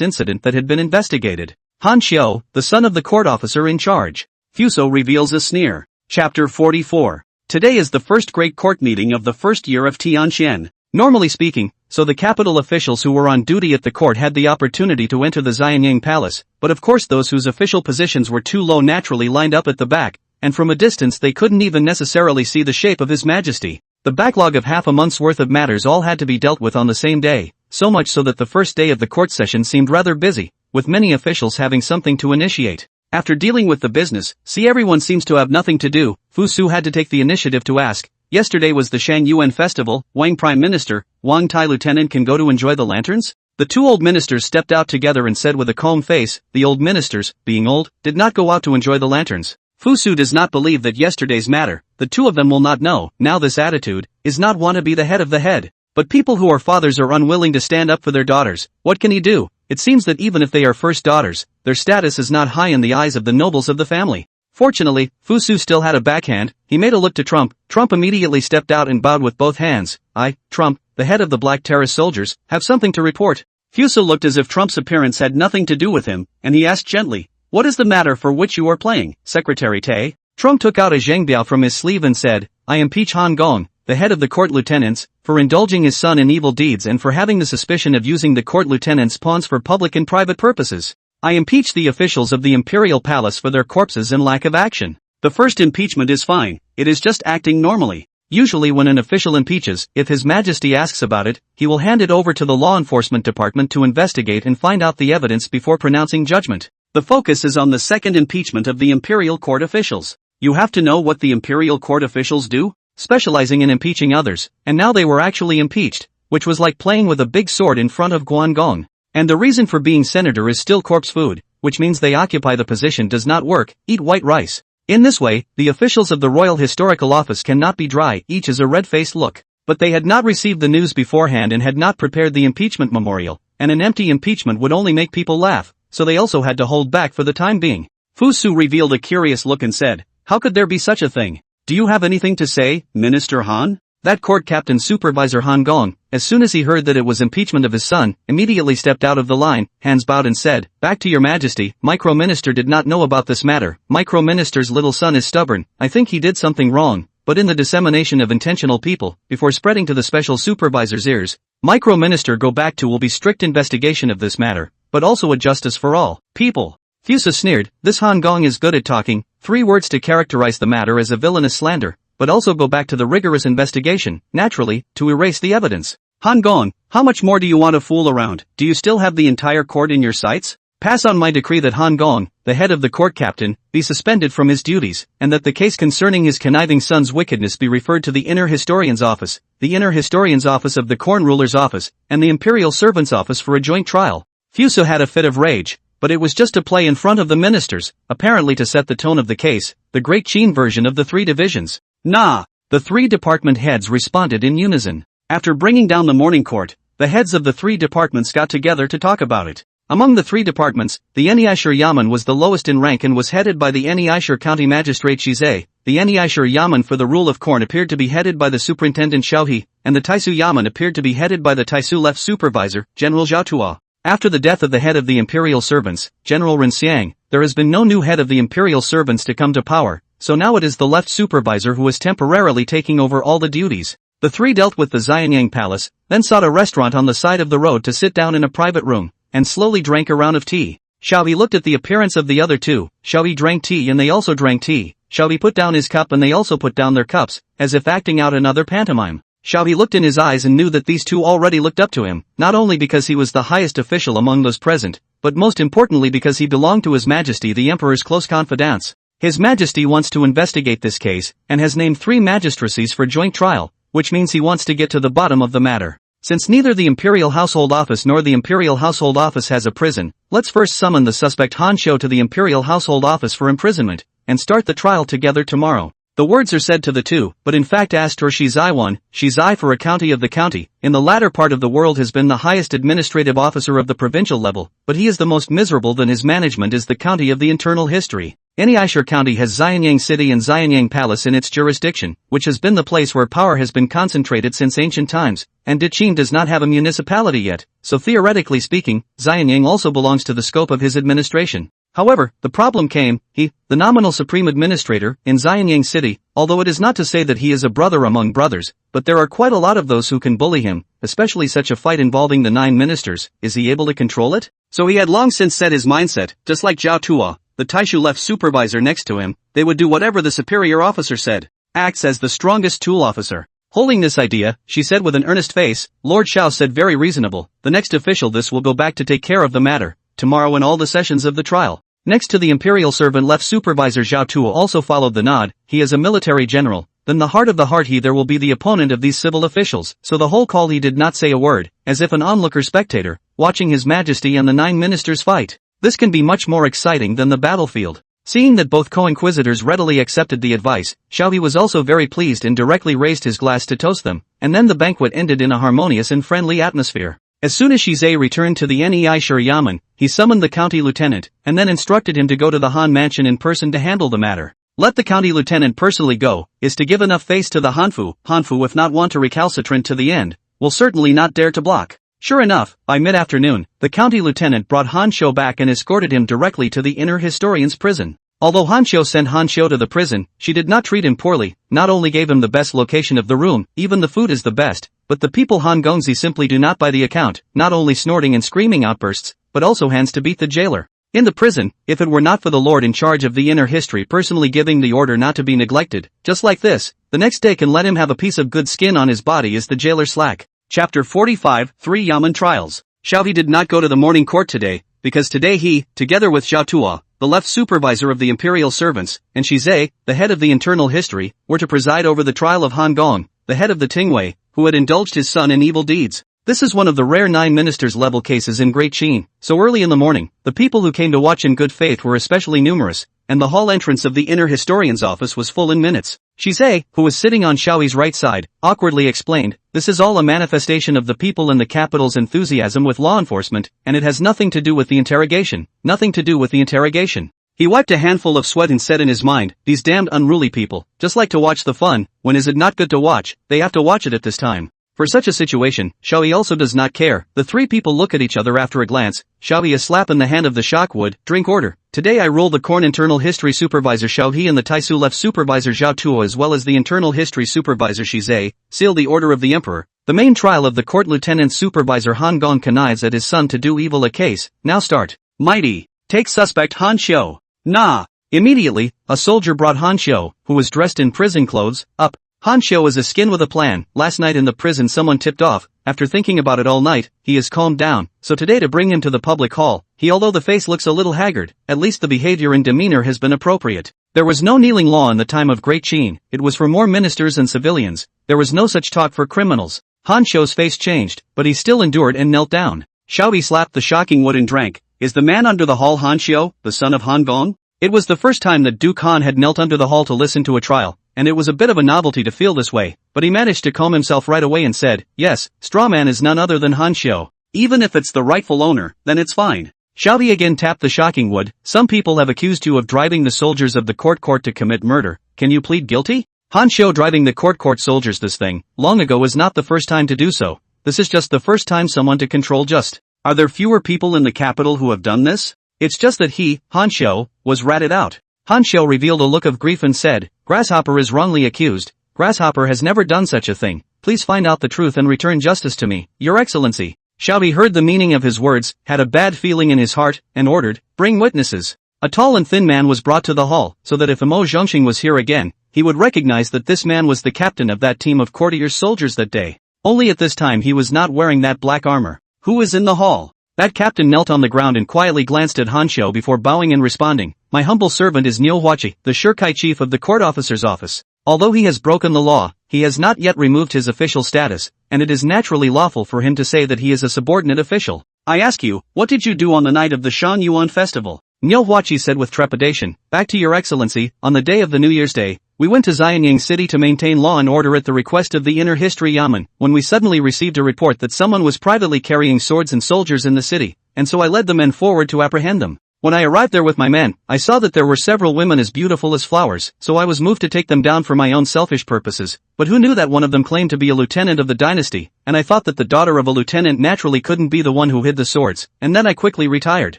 incident that had been investigated. Han Xiao, the son of the court officer in charge. Fuso reveals a sneer. Chapter 44. Today is the first great court meeting of the first year of Tianqian. Normally speaking, so the capital officials who were on duty at the court had the opportunity to enter the Xianyang Palace, but of course those whose official positions were too low naturally lined up at the back, and from a distance they couldn't even necessarily see the shape of His Majesty. The backlog of half a month's worth of matters all had to be dealt with on the same day, so much so that the first day of the court session seemed rather busy, with many officials having something to initiate. After dealing with the business, everyone seems to have nothing to do. Fu Su had to take the initiative to ask, yesterday was the Shang Yuan festival, Wang Prime Minister, Wang Tai Lieutenant can go to enjoy the lanterns? The two old ministers stepped out together and said with a calm face, the old ministers, being old, did not go out to enjoy the lanterns. Fu Su does not believe that yesterday's matter, the two of them will not know. Now this attitude, is not want to be the head of the head. But people who are fathers are unwilling to stand up for their daughters. What can he do? It seems that even if they are first daughters, their status is not high in the eyes of the nobles of the family. Fortunately, Fu Su still had a backhand. He made a look to Trump. Trump immediately stepped out and bowed with both hands. I, Trump, the head of the Black Terrace soldiers, have something to report. Fu Su looked as if Trump's appearance had nothing to do with him, and he asked gently, what is the matter for which you are playing, Secretary Tay? Trump took out a zhengbiao from his sleeve and said, I impeach Han Gong, the head of the court lieutenants, for indulging his son in evil deeds and for having the suspicion of using the court lieutenants' pawns for public and private purposes. I impeach the officials of the imperial palace for their corpses and lack of action. The first impeachment is fine, it is just acting normally. Usually when an official impeaches, if His Majesty asks about it, he will hand it over to the law enforcement department to investigate and find out the evidence before pronouncing judgment. The focus is on the second impeachment of the imperial court officials. You have to know what the imperial court officials do? specializing in impeaching others, and now they were actually impeached, which was like playing with a big sword in front of Guangdong. And the reason for being senator is still corpse food, which means they occupy the position does not work, eat white rice. In this way, the officials of the Royal Historical Office cannot be dry, each is a red-faced look. But they had not received the news beforehand and had not prepared the impeachment memorial, and an empty impeachment would only make people laugh, so they also had to hold back for the time being. Fu Su revealed a curious look and said, "How could there be such a thing? Do you have anything to say, Minister Han?" That court captain supervisor Han Gong, as soon as he heard that it was impeachment of his son, immediately stepped out of the line, hands bowed and said, "Back to your majesty, Micro-Minister did not know about this matter, Micro-Minister's little son is stubborn, I think he did something wrong, but in the dissemination of intentional people, before spreading to the special supervisor's ears, Micro-Minister go back to will be strict investigation of this matter, but also a justice for all people." Fusa sneered, "This Han Gong is good at talking, 3 words to characterize the matter as a villainous slander, but also go back to the rigorous investigation, naturally, to erase the evidence. Han Gong, how much more do you want to fool around? Do you still have the entire court in your sights? Pass on my decree that Han Gong, the head of the court captain, be suspended from his duties, and that the case concerning his conniving son's wickedness be referred to the Inner Historian's Office, the Inner Historian's Office of the Corn Ruler's Office, and the Imperial Servant's Office for a joint trial." Fusa had a fit of rage, but it was just a play in front of the ministers, apparently to set the tone of the case, the Great Qin version of the 3 divisions. "Nah!" The 3 department heads responded in unison. After bringing down the morning court, the heads of the 3 departments got together to talk about it. Among the 3 departments, the Eniaishur Yamen was the lowest in rank and was headed by the Eniaishur County Magistrate Shizei. The Eniaishur Yamen for the rule of corn appeared to be headed by the Superintendent Xiaohe, and the Taisu Yamen appeared to be headed by the Taisu Left Supervisor, General Zhao Tuo. After the death of the head of the Imperial Servants, General Ren Xiang, there has been no new head of the Imperial Servants to come to power, so now it is the left supervisor who is temporarily taking over all the duties. The 3 dealt with the Xianyang Palace, then sought a restaurant on the side of the road to sit down in a private room, and slowly drank a round of tea. Xiaohe looked at the appearance of the other 2, Xiaohe drank tea and they also drank tea, Xiaohe put down his cup and they also put down their cups, as if acting out another pantomime. Xiaohe looked in his eyes and knew that these 2 already looked up to him, not only because he was the highest official among those present, but most importantly because he belonged to His Majesty the Emperor's close confidants. His Majesty wants to investigate this case, and has named 3 magistracies for joint trial, which means he wants to get to the bottom of the matter. Since neither the Imperial Household Office nor the Imperial Household Office has a prison, let's first summon the suspect Han Shou to the Imperial Household Office for imprisonment, and start the trial together tomorrow. The words are said to the 2, but in fact asked for Shizai Shizai for a county of the county, in the latter part of the world has been the highest administrative officer of the provincial level, but he is the most miserable than his management is the county of the internal history. Eniaishur County has Xianyang City and Xianyang Palace in its jurisdiction, which has been the place where power has been concentrated since ancient times, and Qin does not have a municipality yet, so theoretically speaking, Xianyang also belongs to the scope of his administration. However, the problem came, the nominal supreme administrator, in Xianyang City, although it is not to say that he is a brother among brothers, but there are quite a lot of those who can bully him, especially such a fight involving the 9 ministers, is he able to control it? So he had long since set his mindset, just like Zhao Tuo, the Taishu Left supervisor next to him, they would do whatever the superior officer said, acts as the strongest tool officer. Holding this idea, she said with an earnest face, Lord Xiao said very reasonable, the next official this will go back to take care of the matter, tomorrow in all the sessions of the trial. Next to the Imperial Servant Left Supervisor Zhao Tuo also followed the nod, he is a military general, then the heart of the heart there will be the opponent of these civil officials, so the whole call he did not say a word, as if an onlooker spectator, watching His Majesty and the 9 ministers fight. This can be much more exciting than the battlefield. Seeing that both co-inquisitors readily accepted the advice, Xiaohe was also very pleased and directly raised his glass to toast them, and then the banquet ended in a harmonious and friendly atmosphere. As soon as Shizei returned to the Eniaishur Yamen, he summoned the county lieutenant, and then instructed him to go to the Han mansion in person to handle the matter. Let the county lieutenant personally go, is to give enough face to the Hanfu if not want to recalcitrant to the end, will certainly not dare to block. Sure enough, by mid-afternoon, the county lieutenant brought Han Shou back and escorted him directly to the inner historian's prison. Although Han Shou sent Han Shou to the prison, she did not treat him poorly, not only gave him the best location of the room, even the food is the best, but the people Han Gongzi simply do not buy the account, not only snorting and screaming outbursts, but also hands to beat the jailer. In the prison, if it were not for the lord in charge of the inner history personally giving the order not to be neglected, just like this, the next day can let him have a piece of good skin on his body is the jailer slack. Chapter 45, 3 Yamen Trials. Xiaohe did not go to the morning court today, because today he, together with Zhao Tuo, the left supervisor of the imperial servants, and Shizai, the head of the internal history, were to preside over the trial of Han Gong, the head of the Tingwei, who had indulged his son in evil deeds. This is one of the rare 9 ministers-level cases in Great Qin, so early in the morning, the people who came to watch in good faith were especially numerous, and the hall entrance of the inner historian's office was full in minutes. Shizai, who was sitting on Xiaoyi's right side, awkwardly explained, "This is all a manifestation of the people in the capital's enthusiasm with law enforcement, and it has nothing to do with the interrogation, nothing to do with the interrogation." He wiped a handful of sweat and said in his mind, "These damned unruly people, just like to watch the fun, when is it not good to watch, they have to watch it at this time." For such a situation, Xiaoyi also does not care. The 3 people look at each other after a glance. Xiaoyi a slap in the hand of the shockwood, "Drink order." Today I rule the Corn Internal History Supervisor Xiaohe and the Taisu Left Supervisor Zhao Tuo as well as the Internal History Supervisor Shizai, seal the order of the Emperor. The main trial of the Court Lieutenant Supervisor Han Gong connives at his son to do evil a case, now start. Mighty. Take suspect Han Xiu. Nah. Immediately, a soldier brought Han Xiu, who was dressed in prison clothes, up. Han Xiu is a skin with a plan. Last night in the prison someone tipped off. After thinking about it all night, he is calmed down, so today to bring him to the public hall, although the face looks a little haggard, at least the behavior and demeanor has been appropriate. There was no kneeling law in the time of Great Qin, it was for more ministers and civilians. There was no such talk for criminals. Han Xiu's face changed, but he still endured and knelt down. Xiaoyi slapped the shocking wood and drank. Is the man under the hall Han Xiu, the son of Han Gong? It was the first time that Duke Han had knelt under the hall to listen to a trial, and it was a bit of a novelty to feel this way, but he managed to calm himself right away and said, "Yes, Strawman is none other than Han Xiu. Even if it's the rightful owner, then it's fine." Xiaoyi again tapped the shocking wood. "Some people have accused you of driving the soldiers of the court to commit murder. Can you plead guilty?" Han Xiu driving the court soldiers this thing, long ago was not the first time to do so. This is just the first time someone to control just. Are there fewer people in the capital who have done this? It's just that he, Han Xiu, was ratted out. Han Xiu revealed a look of grief and said, "Grasshopper is wrongly accused. Grasshopper has never done such a thing. Please find out the truth and return justice to me, Your Excellency." Xiaoyi heard the meaning of his words, had a bad feeling in his heart, and ordered, "Bring witnesses." A tall and thin man was brought to the hall, so that if Mo Zhongxing was here again, he would recognize that this man was the captain of that team of courtiers soldiers that day. Only at this time he was not wearing that black armor. "Who is in the hall?" That captain knelt on the ground and quietly glanced at Han Xiu before bowing and responding, "My humble servant is Niu Huaqi, the Shirkai chief of the court officer's office. Although he has broken the law, he has not yet removed his official status, and it is naturally lawful for him to say that he is a subordinate official. I ask you, what did you do on the night of the Shan Yuan festival?" Niu Huaqi said with trepidation, "Back to Your Excellency, on the day of the New Year's Day, we went to Xianyang City to maintain law and order at the request of the Inner History Yamen, when we suddenly received a report that someone was privately carrying swords and soldiers in the city, and so I led the men forward to apprehend them. When I arrived there with my men, I saw that there were several women as beautiful as flowers, so I was moved to take them down for my own selfish purposes, but who knew that one of them claimed to be a lieutenant of the dynasty, and I thought that the daughter of a lieutenant naturally couldn't be the one who hid the swords, and then I quickly retired."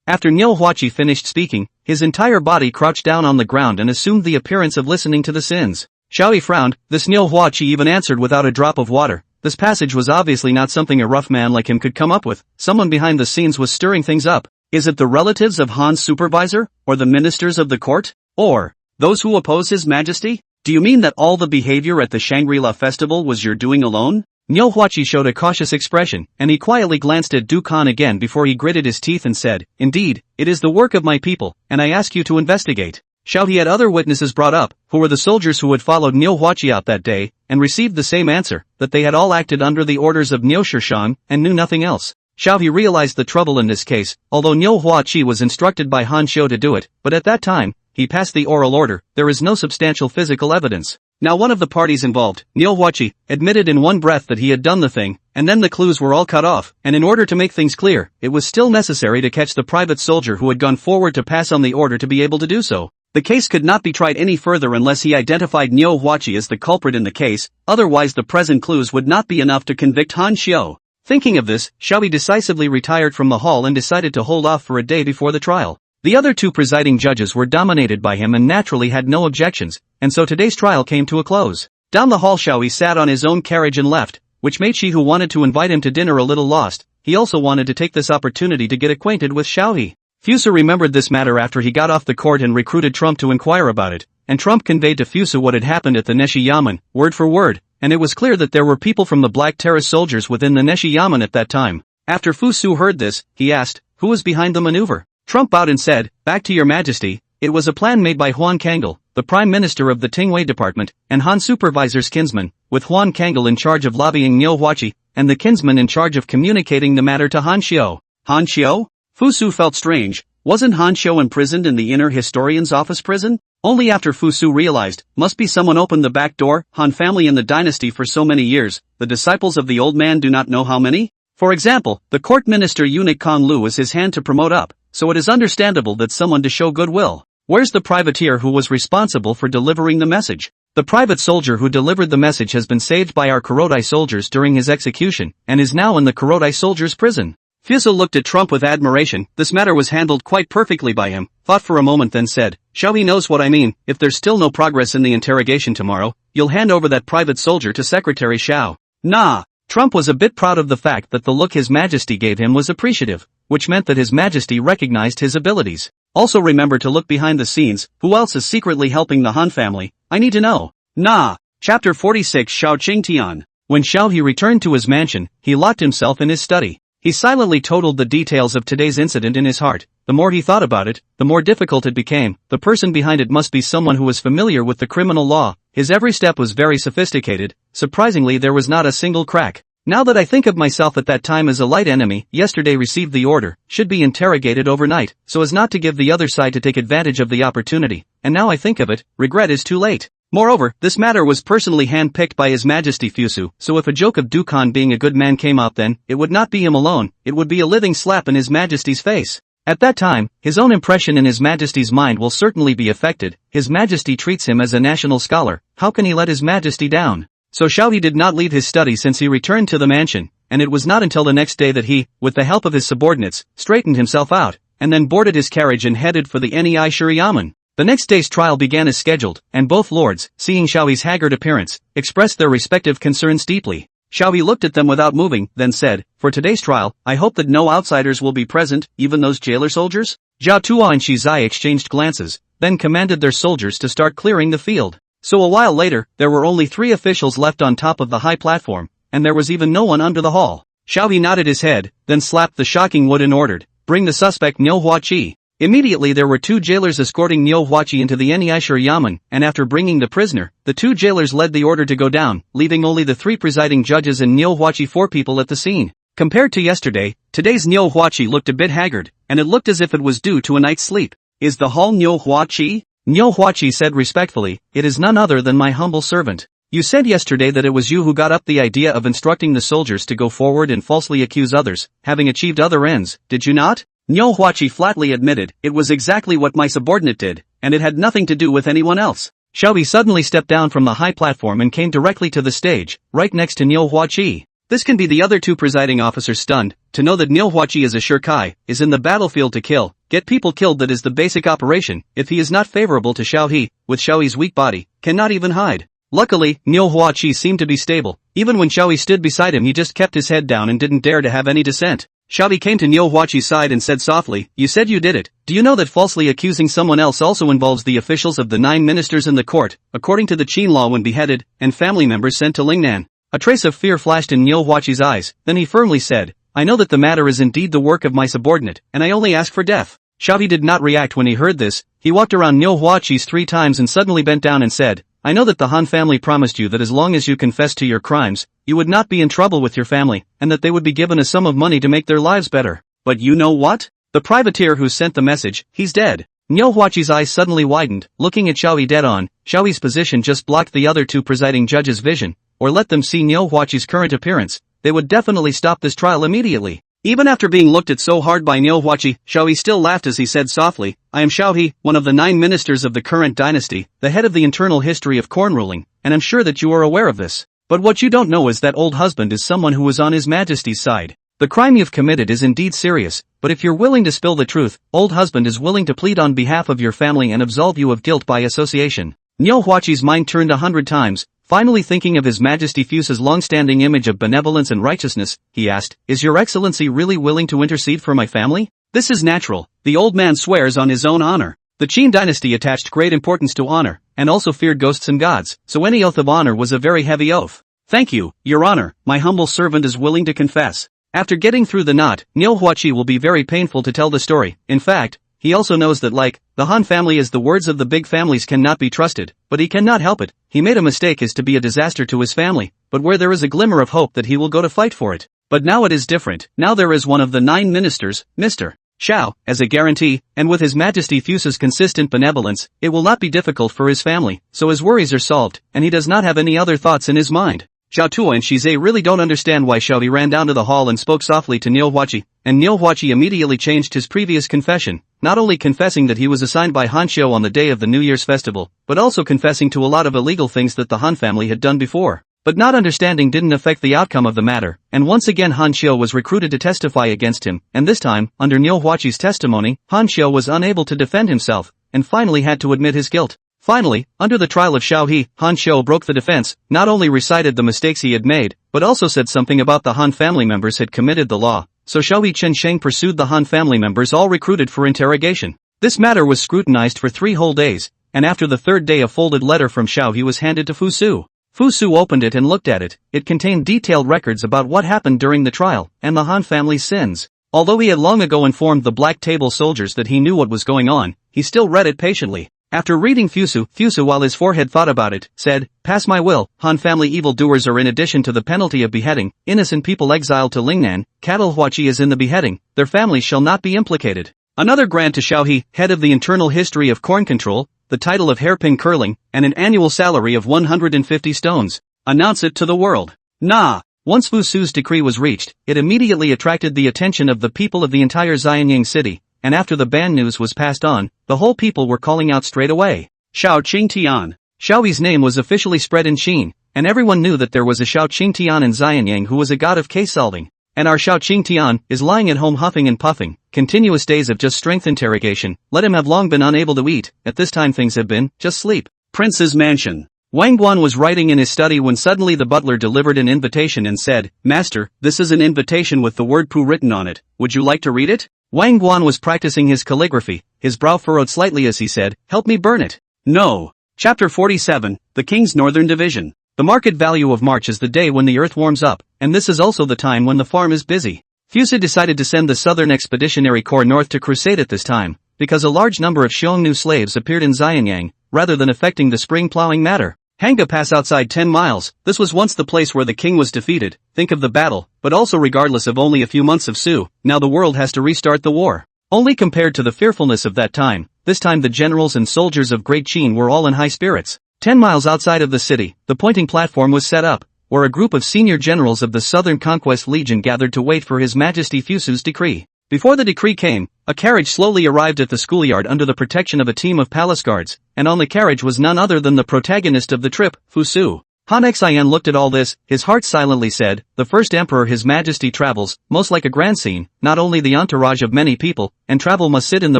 After Niu Huaqi finished speaking, his entire body crouched down on the ground and assumed the appearance of listening to the sins. Xiaoyi frowned. This Niu Huaqi even answered without a drop of water. This passage was obviously not something a rough man like him could come up with. Someone behind the scenes was stirring things up. Is it the relatives of Han's supervisor, or the ministers of the court, or those who oppose his majesty? Do you mean that all the behavior at the Shangri-La festival was your doing alone? Niu Huaqi showed a cautious expression, and he quietly glanced at Du Kan again before he gritted his teeth and said, "Indeed, it is the work of my people, and I ask you to investigate." Xiaohe had other witnesses brought up, who were the soldiers who had followed Niu Huaqi out that day, and received the same answer, that they had all acted under the orders of Niu Shishang, and knew nothing else. Xiaohe realized the trouble in this case, although Niu Huaqi was instructed by Han Xiu to do it, but at that time, he passed the oral order, there is no substantial physical evidence. Now one of the parties involved, Niu Huaqi, admitted in one breath that he had done the thing, and then the clues were all cut off, and in order to make things clear, it was still necessary to catch the private soldier who had gone forward to pass on the order to be able to do so. The case could not be tried any further unless he identified Niu Huaqi as the culprit in the case, otherwise the present clues would not be enough to convict Han Xiu. Thinking of this, Xiaohe decisively retired from the hall and decided to hold off for a day before the trial. The other two presiding judges were dominated by him and naturally had no objections, and so today's trial came to a close. Down the hall Xiaohe sat on his own carriage and left, which made she who wanted to invite him to dinner a little lost. He also wanted to take this opportunity to get acquainted with Xiaohe. Fusu remembered this matter after he got off the court and recruited Trump to inquire about it, and Trump conveyed to Fusu what had happened at the Neshi Yamen, word for word, and it was clear that there were people from the Black Terrace soldiers within the Neshi Yamen at that time. After Fusu heard this, he asked, who was behind the maneuver? Trump bowed and said, "Back to your majesty, it was a plan made by Huan Kangol, the prime minister of the Tingwei department, and Han supervisor's kinsman, with Huan Kangol in charge of lobbying Niu Huaqi, and the kinsman in charge of communicating the matter to Han Xiu." Han Xiu? Fu Su felt strange. Wasn't Han Xiu imprisoned in the inner historian's office prison? Only after Fu Su realized, must be someone opened the back door. Han family in the dynasty for so many years, the disciples of the old man do not know how many? For example, the court minister eunuch Kong Lu is his hand to promote up, so it is understandable that someone to show goodwill. Where's the privateer who was responsible for delivering the message? The private soldier who delivered the message has been saved by our Kurotai soldiers during his execution, and is now in the Kurotai soldiers' prison. Fu Su looked at Trump with admiration. This matter was handled quite perfectly by him, thought for a moment then said, "Xiao He knows what I mean. If there's still no progress in the interrogation tomorrow, you'll hand over that private soldier to Secretary Xiao." Nah. Trump was a bit proud of the fact that the look His Majesty gave him was appreciative, which meant that His Majesty recognized his abilities. Also remember to look behind the scenes, who else is secretly helping the Han family? I need to know. Nah. Chapter 46 Xiao Qingtian. When Xiao He returned to his mansion, he locked himself in his study. He silently totaled the details of today's incident in his heart. The more he thought about it, the more difficult it became. The person behind it must be someone who was familiar with the criminal law. His every step was very sophisticated. Surprisingly, there was not a single crack. Now that I think of myself at that time as a light enemy, yesterday received the order, should be interrogated overnight, so as not to give the other side to take advantage of the opportunity. And now I think of it, regret is too late. Moreover, this matter was personally hand-picked by His Majesty Fu Su, so if a joke of Dukan being a good man came up then, it would not be him alone, it would be a living slap in His Majesty's face. At that time, his own impression in His Majesty's mind will certainly be affected. His Majesty treats him as a national scholar, how can he let His Majesty down? So Xiao He did not leave his study since he returned to the mansion, and it was not until the next day that he, with the help of his subordinates, straightened himself out, and then boarded his carriage and headed for the Nei Shuriyaman. The next day's trial began as scheduled, and both lords, seeing Xiao He's haggard appearance, expressed their respective concerns deeply. Xiao He looked at them without moving, then said, "For today's trial, I hope that no outsiders will be present, even those jailer soldiers?" Zhao Tuo and Shi Zai exchanged glances, then commanded their soldiers to start clearing the field. So a while later, there were only 3 officials left on top of the high platform, and there was even no one under the hall. Xiao He nodded his head, then slapped the shocking wood and ordered, "Bring the suspect Niu Huaqi." Immediately there were 2 jailers escorting Niu Huaqi into the Nei Shuriyaman, and after bringing the prisoner, the 2 jailers led the order to go down, leaving only the 3 presiding judges and Niu Huaqi 4 people at the scene. Compared to yesterday, today's Niu Huaqi looked a bit haggard, and it looked as if it was due to a night's sleep. "Is the hall Niu Huaqi?" Niu Huaqi said respectfully, "It is none other than my humble servant. You said yesterday that it was you who got up the idea of instructing the soldiers to go forward and falsely accuse others, having achieved other ends, did you not?" Niu Huaqi flatly admitted, "It was exactly what my subordinate did, and it had nothing to do with anyone else." Xiao He suddenly stepped down from the high platform and came directly to the stage, right next to Niu Huaqi. This can be the other 2 presiding officers stunned, to know that Niu Huaqi is a Shirkai, is in the battlefield to kill, get people killed, that is the basic operation. If he is not favorable to Xiao He, with Xiao He's weak body, cannot even hide. Luckily, Niu Huaqi seemed to be stable. Even when Xiao He stood beside him he just kept his head down and didn't dare to have any dissent. Xiao He came to Niu Huaqi's side and said softly, "You said you did it. Do you know that falsely accusing someone else also involves the officials of the 9 ministers in the court, according to the Qin law when beheaded, and family members sent to Lingnan?" A trace of fear flashed in Niu Huaqi's eyes, then he firmly said, "I know that the matter is indeed the work of my subordinate, and I only ask for death." Xiao He did not react when he heard this. He walked around Niu Huaqi's 3 times and suddenly bent down and said, "I know that the Han family promised you that as long as you confessed to your crimes, you would not be in trouble with your family, and that they would be given a sum of money to make their lives better. But you know what? The privateer who sent the message, he's dead." Niu Huaqi's eyes suddenly widened, looking at Xiao He dead on. Xiao He's position just blocked the other 2 presiding judges' vision, or let them see Niu Huaqi's current appearance. They would definitely stop this trial immediately. Even after being looked at so hard by Niu Huaqi, Xiao He still laughed as he said softly, "I am Xiao He, one of the 9 ministers of the current dynasty, the head of the internal history of corn ruling, and I'm sure that you are aware of this. But what you don't know is that old husband is someone who was on His Majesty's side. The crime you've committed is indeed serious, but if you're willing to spill the truth, old husband is willing to plead on behalf of your family and absolve you of guilt by association." Niu Huaqi's mind turned 100 times. Finally thinking of His Majesty Fu's long-standing image of benevolence and righteousness, he asked, "Is your excellency really willing to intercede for my family?" "This is natural." The old man swears on his own honor. The Qin Dynasty attached great importance to honor, and also feared ghosts and gods, so any oath of honor was a very heavy oath. "Thank you, your honor, my humble servant is willing to confess." After getting through the knot, Niu Huaqi will be very painful to tell the story. In fact, he also knows that like, the Han family is the words of the big families cannot be trusted, but he cannot help it. He made a mistake is to be a disaster to his family, but where there is a glimmer of hope that he will go to fight for it. But now it is different. Now there is one of the 9 ministers, Mr. Shao, as a guarantee, and with His Majesty Fuse's consistent benevolence, it will not be difficult for his family, so his worries are solved, and he does not have any other thoughts in his mind. Xiao Tuo and Shize really don't understand why Xiaohui ran down to the hall and spoke softly to Niu Huaqi, and Niu Huaqi immediately changed his previous confession, not only confessing that he was assigned by Han Xiu on the day of the New Year's festival, but also confessing to a lot of illegal things that the Han family had done before. But not understanding didn't affect the outcome of the matter, and once again Han Xiu was recruited to testify against him, and this time, under Niu Huaqi's testimony, Han Xiu was unable to defend himself, and finally had to admit his guilt. Finally, under the trial of Xiaohui, Han Xiu broke the defense, not only recited the mistakes he had made, but also said something about the Han family members had committed the law, so Xiaohui Chen Sheng pursued the Han family members all recruited for interrogation. This matter was scrutinized for 3 whole days, and after the 3rd day a folded letter from Xiaohui was handed to Fu Su. Fu Su opened it and looked at it. It contained detailed records about what happened during the trial, and the Han family's sins. Although he had long ago informed the Black Table soldiers that he knew what was going on, he still read it patiently. After reading Fusu while his forehead thought about it, said, "Pass my will, Han family evildoers are in addition to the penalty of beheading, innocent people exiled to Lingnan, cattle Huaqi is in the beheading, their families shall not be implicated." Another grant to Xiaohui, head of the internal history of corn control, the title of hairpin curling, and an annual salary of 150 stones. Announce it to the world. Nah. Once Fu Su's decree was reached, it immediately attracted the attention of the people of the entire Xianyang city, and after the ban news was passed on, the whole people were calling out straight away, Xiao Qingtian. Xiaohui's name was officially spread in Qin, and everyone knew that there was a Xiao Qingtian in Xianyang who was a god of case solving. And our Xiao Qingtian is lying at home huffing and puffing, continuous days of just strength interrogation, let him have long been unable to eat, at this time things have been, just sleep. Prince's mansion. Wang Guan was writing in his study when suddenly the butler delivered an invitation and said, "Master, this is an invitation with the word Pu written on it, would you like to read it?" Wang Guan was practicing his calligraphy, his brow furrowed slightly as he said, "Help me burn it." No. Chapter 47, The King's Northern Division. The market value of March is the day when the earth warms up, and this is also the time when the farm is busy. Fusa decided to send the Southern Expeditionary Corps north to crusade at this time, because a large number of Xiongnu slaves appeared in Xianyang, rather than affecting the spring plowing matter. Hanga Pass outside 10 miles, this was once the place where the king was defeated, think of the battle, but also regardless of only a few months of Su, now the world has to restart the war. Only compared to the fearfulness of that time, this time the generals and soldiers of Great Qin were all in high spirits. 10 miles outside of the city, the pointing platform was set up, where a group of senior generals of the Southern Conquest Legion gathered to wait for His Majesty Fusu's decree. Before the decree came, a carriage slowly arrived at the schoolyard under the protection of a team of palace guards, and on the carriage was none other than the protagonist of the trip, Fu Su. Han Xian looked at all this, his heart silently said, the first emperor His Majesty travels, most like a grand scene, not only the entourage of many people, and travel must sit in the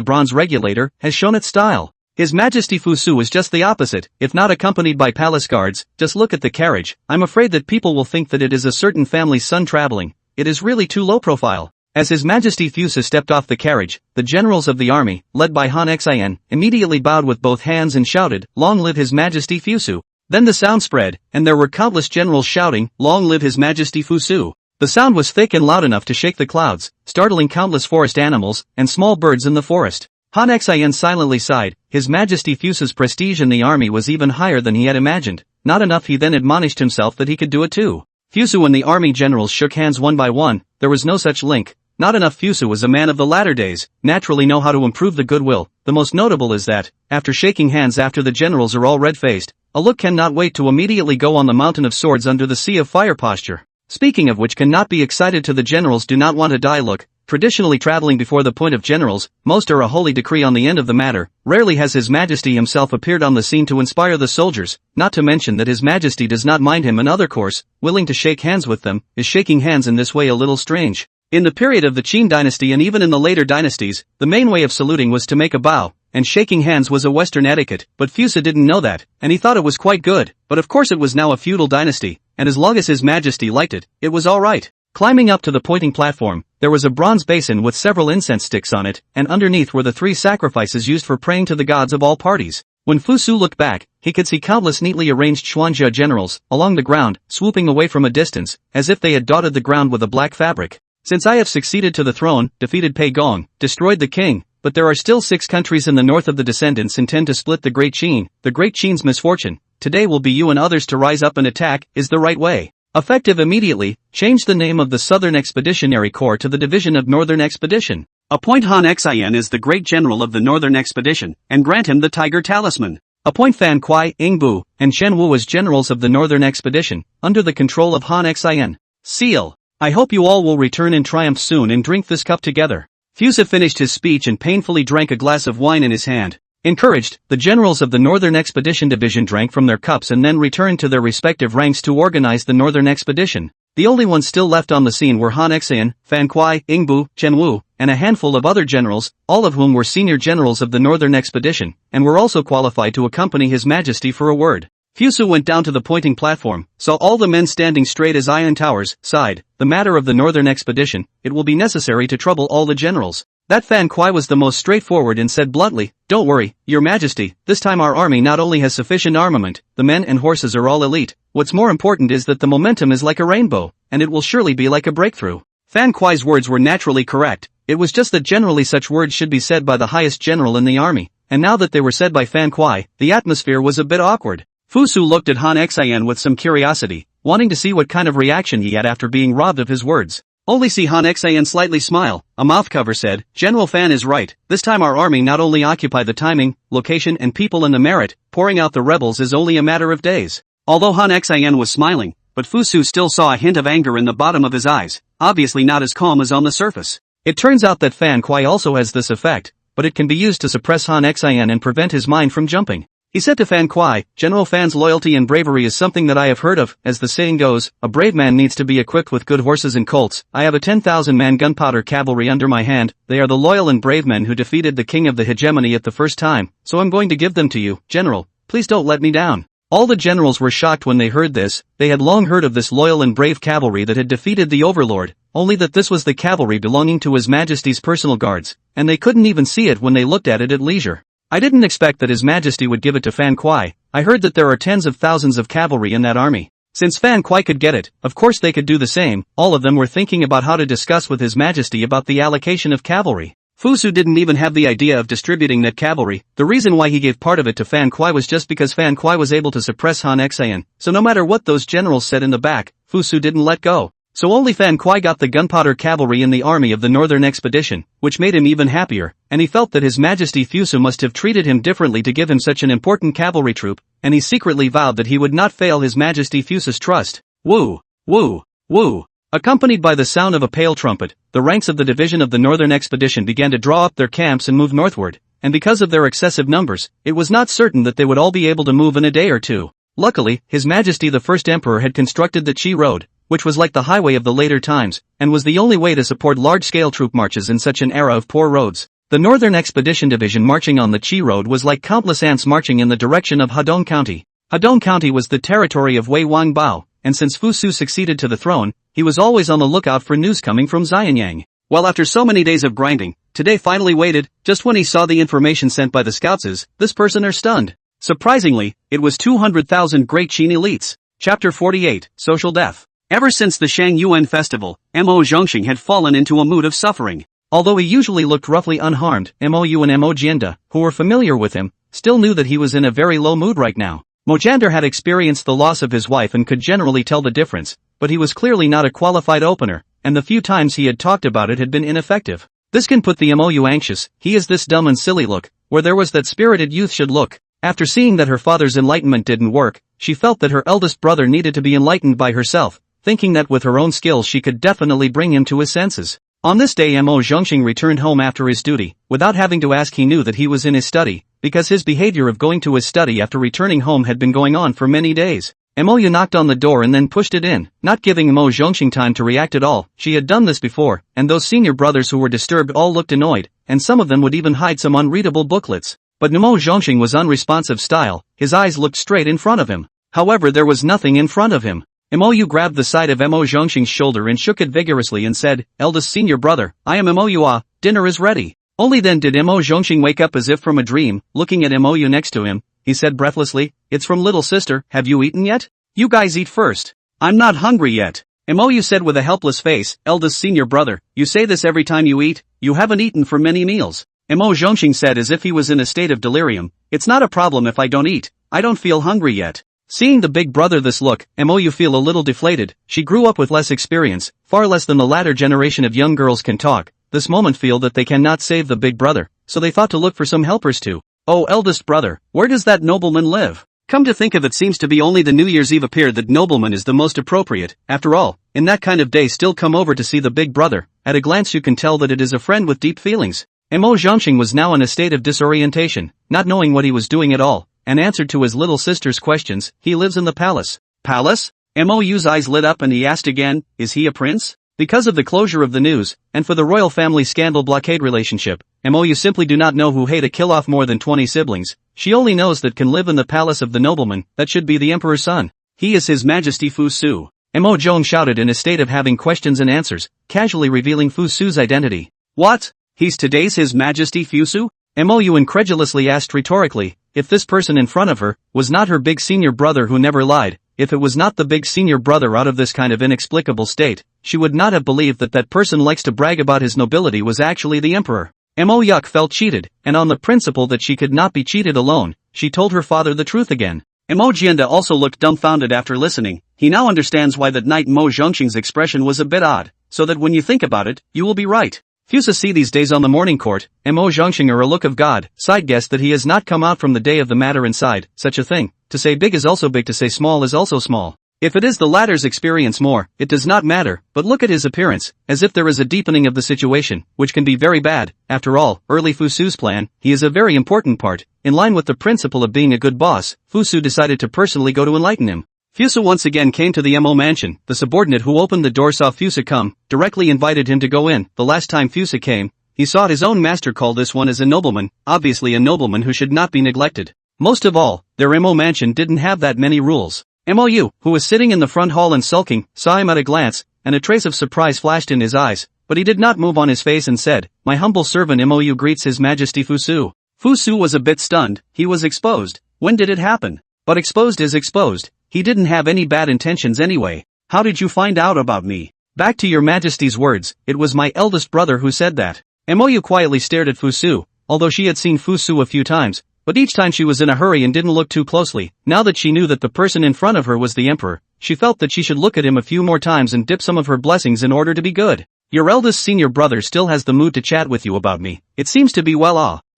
bronze regulator, has shown its style. His Majesty Fu Su is just the opposite, if not accompanied by palace guards, just look at the carriage, I'm afraid that people will think that it is a certain family's son traveling, it is really too low profile. As His Majesty Fusa stepped off the carriage, the generals of the army, led by Han Xian, immediately bowed with both hands and shouted, "Long live His Majesty Fusu." Then the sound spread, and there were countless generals shouting, "Long live His Majesty Fusu." The sound was thick and loud enough to shake the clouds, startling countless forest animals, and small birds in the forest. Han Xian silently sighed, His Majesty Fusa's prestige in the army was even higher than he had imagined, not enough he then admonished himself that he could do it too. Fusu and the army generals shook hands one by one, there was no such link. Not enough. Fusu was a man of the latter days, naturally know how to improve the goodwill. The most notable is that, after shaking hands after the generals are all red-faced, a look cannot wait to immediately go on the mountain of swords under the sea of fire posture. Speaking of which cannot be excited to the generals do not want to die look, traditionally traveling before the point of generals, most are a holy decree on the end of the matter, rarely has His Majesty himself appeared on the scene to inspire the soldiers, not to mention that His Majesty does not mind him another course, willing to shake hands with them, is shaking hands in this way a little strange. In the period of the Qin Dynasty and even in the later dynasties, the main way of saluting was to make a bow, and shaking hands was a Western etiquette, but Fusa didn't know that, and he thought it was quite good, but of course it was now a feudal dynasty, and as long as His Majesty liked it, it was alright. Climbing up to the pointing platform, there was a bronze basin with several incense sticks on it, and underneath were the 3 sacrifices used for praying to the gods of all parties. When Fu Su looked back, he could see countless neatly arranged Xuanjia generals, along the ground, swooping away from a distance, as if they had dotted the ground with a black fabric. Since I have succeeded to the throne, defeated Pei Gong, destroyed the king, but there are still 6 countries in the north of the descendants intend to split the Great Qin. The Great Qin's misfortune, today will be you and others to rise up and attack, is the right way. Effective immediately, change the name of the Southern Expeditionary Corps to the Division of Northern Expedition. Appoint Han Xian as the Great General of the Northern Expedition, and grant him the Tiger Talisman. Appoint Fan Kuai, Ingbu, and Shen Wu as generals of the Northern Expedition, under the control of Han Xian. Seal. I hope you all will return in triumph soon and drink this cup together. Fusa finished his speech and painfully drank a glass of wine in his hand. Encouraged, the generals of the Northern Expedition Division drank from their cups and then returned to their respective ranks to organize the Northern Expedition. The only ones still left on the scene were Han Xian, Fan Kuai, Ingbu, Chen Wu, and a handful of other generals, all of whom were senior generals of the Northern Expedition, and were also qualified to accompany His Majesty for a word. Fusu went down to the pointing platform, saw all the men standing straight as iron towers, sighed, the matter of the Northern Expedition, it will be necessary to trouble all the generals. That Fan Kuai was the most straightforward and said bluntly, don't worry, Your Majesty, this time our army not only has sufficient armament, the men and horses are all elite, what's more important is that the momentum is like a rainbow, and it will surely be like a breakthrough. Fan Kuai's words were naturally correct, it was just that generally such words should be said by the highest general in the army, and now that they were said by Fan Kuai, the atmosphere was a bit awkward. Fusu looked at Han Xian with some curiosity, wanting to see what kind of reaction he had after being robbed of his words. Only see Han Xian slightly smile, a mouth cover said, General Fan is right, this time our army not only occupy the timing, location and people and the merit, pouring out the rebels is only a matter of days. Although Han Xian was smiling, but Fusu still saw a hint of anger in the bottom of his eyes, obviously not as calm as on the surface. It turns out that Fan Kuai also has this effect, but it can be used to suppress Han Xian and prevent his mind from jumping. He said to Fan Kuai, General Fan's loyalty and bravery is something that I have heard of, as the saying goes, a brave man needs to be equipped with good horses and colts. I have a 10,000-man gunpowder cavalry under my hand, they are the loyal and brave men who defeated the king of the hegemony at the first time, so I'm going to give them to you, General, please don't let me down. All the generals were shocked when they heard this, they had long heard of this loyal and brave cavalry that had defeated the overlord, only that this was the cavalry belonging to His Majesty's personal guards, and they couldn't even see it when they looked at it at leisure. I didn't expect that His Majesty would give it to Fan Kuai, I heard that there are tens of thousands of cavalry in that army. Since Fan Kuai could get it, of course they could do the same, all of them were thinking about how to discuss with His Majesty about the allocation of cavalry. Fusu didn't even have the idea of distributing that cavalry, the reason why he gave part of it to Fan Kuai was just because Fan Kuai was able to suppress Han Xian, so no matter what those generals said in the back, Fusu didn't let go. So only Fan Kuai got the gunpowder cavalry in the army of the Northern Expedition, which made him even happier, and he felt that His Majesty Fusu must have treated him differently to give him such an important cavalry troop, and he secretly vowed that he would not fail His Majesty Fusu's trust. Woo! Woo! Woo! Accompanied by the sound of a pale trumpet, the ranks of the division of the Northern Expedition began to draw up their camps and move northward, and because of their excessive numbers, it was not certain that they would all be able to move in a day or two. Luckily, His Majesty the First Emperor had constructed the Qi Road, which was like the highway of the later times, and was the only way to support large-scale troop marches in such an era of poor roads. The Northern Expedition Division marching on the Qi Road was like countless ants marching in the direction of Hadong County. Hadong County was the territory of Wei Wangbao, and since Fusu succeeded to the throne, he was always on the lookout for news coming from Xianyang. Well, after so many days of grinding, today finally waited, just when he saw the information sent by the scouts, this person are stunned. Surprisingly, it was 200,000 Great Qin elites. Chapter 48, Social Death. Ever since the Shang Yuan festival, Mo Zhongxing had fallen into a mood of suffering. Although he usually looked roughly unharmed, Mo Yu and Mo Jianda, who were familiar with him, still knew that he was in a very low mood right now. Mo Jianda had experienced the loss of his wife and could generally tell the difference, but he was clearly not a qualified opener, and the few times he had talked about it had been ineffective. This can put the Mo Yu anxious, he is this dumb and silly look, where there was that spirited youth should look. After seeing that her father's enlightenment didn't work, she felt that her eldest brother needed to be enlightened by herself, thinking that with her own skills she could definitely bring him to his senses. On this day Mo Zhongxing returned home after his duty, without having to ask he knew that he was in his study, because his behavior of going to his study after returning home had been going on for many days. Mo Yu knocked on the door and then pushed it in, not giving Mo Zhongxing time to react at all. She had done this before, and those senior brothers who were disturbed all looked annoyed, and some of them would even hide some unreadable booklets. But Mo Zhongxing was unresponsive style, his eyes looked straight in front of him. However, there was nothing in front of him. Mo Yu grabbed the side of Mo Zhongxing's shoulder and shook it vigorously and said, "Eldest senior brother, I am Mo Yu. Dinner is ready." Only then did Mo Zhongxing wake up as if from a dream, looking at Mo Yu next to him. He said breathlessly, "It's from little sister, have you eaten yet? You guys eat first. I'm not hungry yet." Mou said with a helpless face, eldest senior brother, you say this every time you eat, you haven't eaten for many meals. Mo Zhongxing said as if he was in a state of delirium, it's not a problem if I don't eat, I don't feel hungry yet. Seeing the big brother this look, Mou feel a little deflated, she grew up with less experience, far less than the latter generation of young girls can talk, this moment feel that they cannot save the big brother, so they thought to look for some helpers too. Oh eldest brother, where does that nobleman live? Come to think of it seems to be only the New Year's Eve appeared that nobleman is the most appropriate, after all, in that kind of day still come over to see the big brother, at a glance you can tell that it is a friend with deep feelings. Mo Zhongxing was now in a state of disorientation, not knowing what he was doing at all, and answered to his little sister's questions, he lives in the palace. Palace? Mou's eyes lit up and he asked again, is he a prince? Because of the closure of the news, and for the royal family scandal blockade relationship, Mou simply do not know who hate to kill off more than 20 siblings, she only knows that can live in the palace of the nobleman, that should be the emperor's son. He is His Majesty Fu Su. Mo Zhong shouted in a state of having questions and answers, casually revealing Fu Su's identity. What? He's today's His Majesty Fu Su? Mou incredulously asked rhetorically, if this person in front of her, was not her big senior brother who never lied, if it was not the big senior brother out of this kind of inexplicable state, she would not have believed that that person likes to brag about his nobility was actually the emperor. Mo Yuk felt cheated, and on the principle that she could not be cheated alone, she told her father the truth again. Mo Jianda also looked dumbfounded after listening, he now understands why that night Mo Zhongxing's expression was a bit odd, so that when you think about it, you will be right. Fusa see these days on the morning court, Mo Zhongxing are a look of God, side guess that he has not come out from the day of the matter inside, such a thing, to say big is also big to say small is also small. If it is the latter's experience more, it does not matter, but look at his appearance, as if there is a deepening of the situation, which can be very bad, after all, early Fu Su's plan, he is a very important part, in line with the principle of being a good boss, Fu Su decided to personally go to enlighten him. Fusa once again came to the Mo mansion, the subordinate who opened the door saw Fusa come, directly invited him to go in, the last time Fusa came, he saw his own master call this one as a nobleman, obviously a nobleman who should not be neglected. Most of all, their Mo mansion didn't have that many rules. Mou, who was sitting in the front hall and sulking, saw him at a glance, and a trace of surprise flashed in his eyes, but he did not move on his face and said, my humble servant Mou greets His Majesty Fu Su. Fu Su was a bit stunned, he was exposed. When did it happen? But exposed is exposed, he didn't have any bad intentions anyway. How did you find out about me? Back to your Majesty's words, it was my eldest brother who said that. Mou quietly stared at Fu Su, although she had seen Fu Su a few times, but each time she was in a hurry and didn't look too closely. Now that she knew that the person in front of her was the emperor, she felt that she should look at him a few more times and dip some of her blessings in order to be good. Your eldest senior brother still has the mood to chat with you about me. It seems to be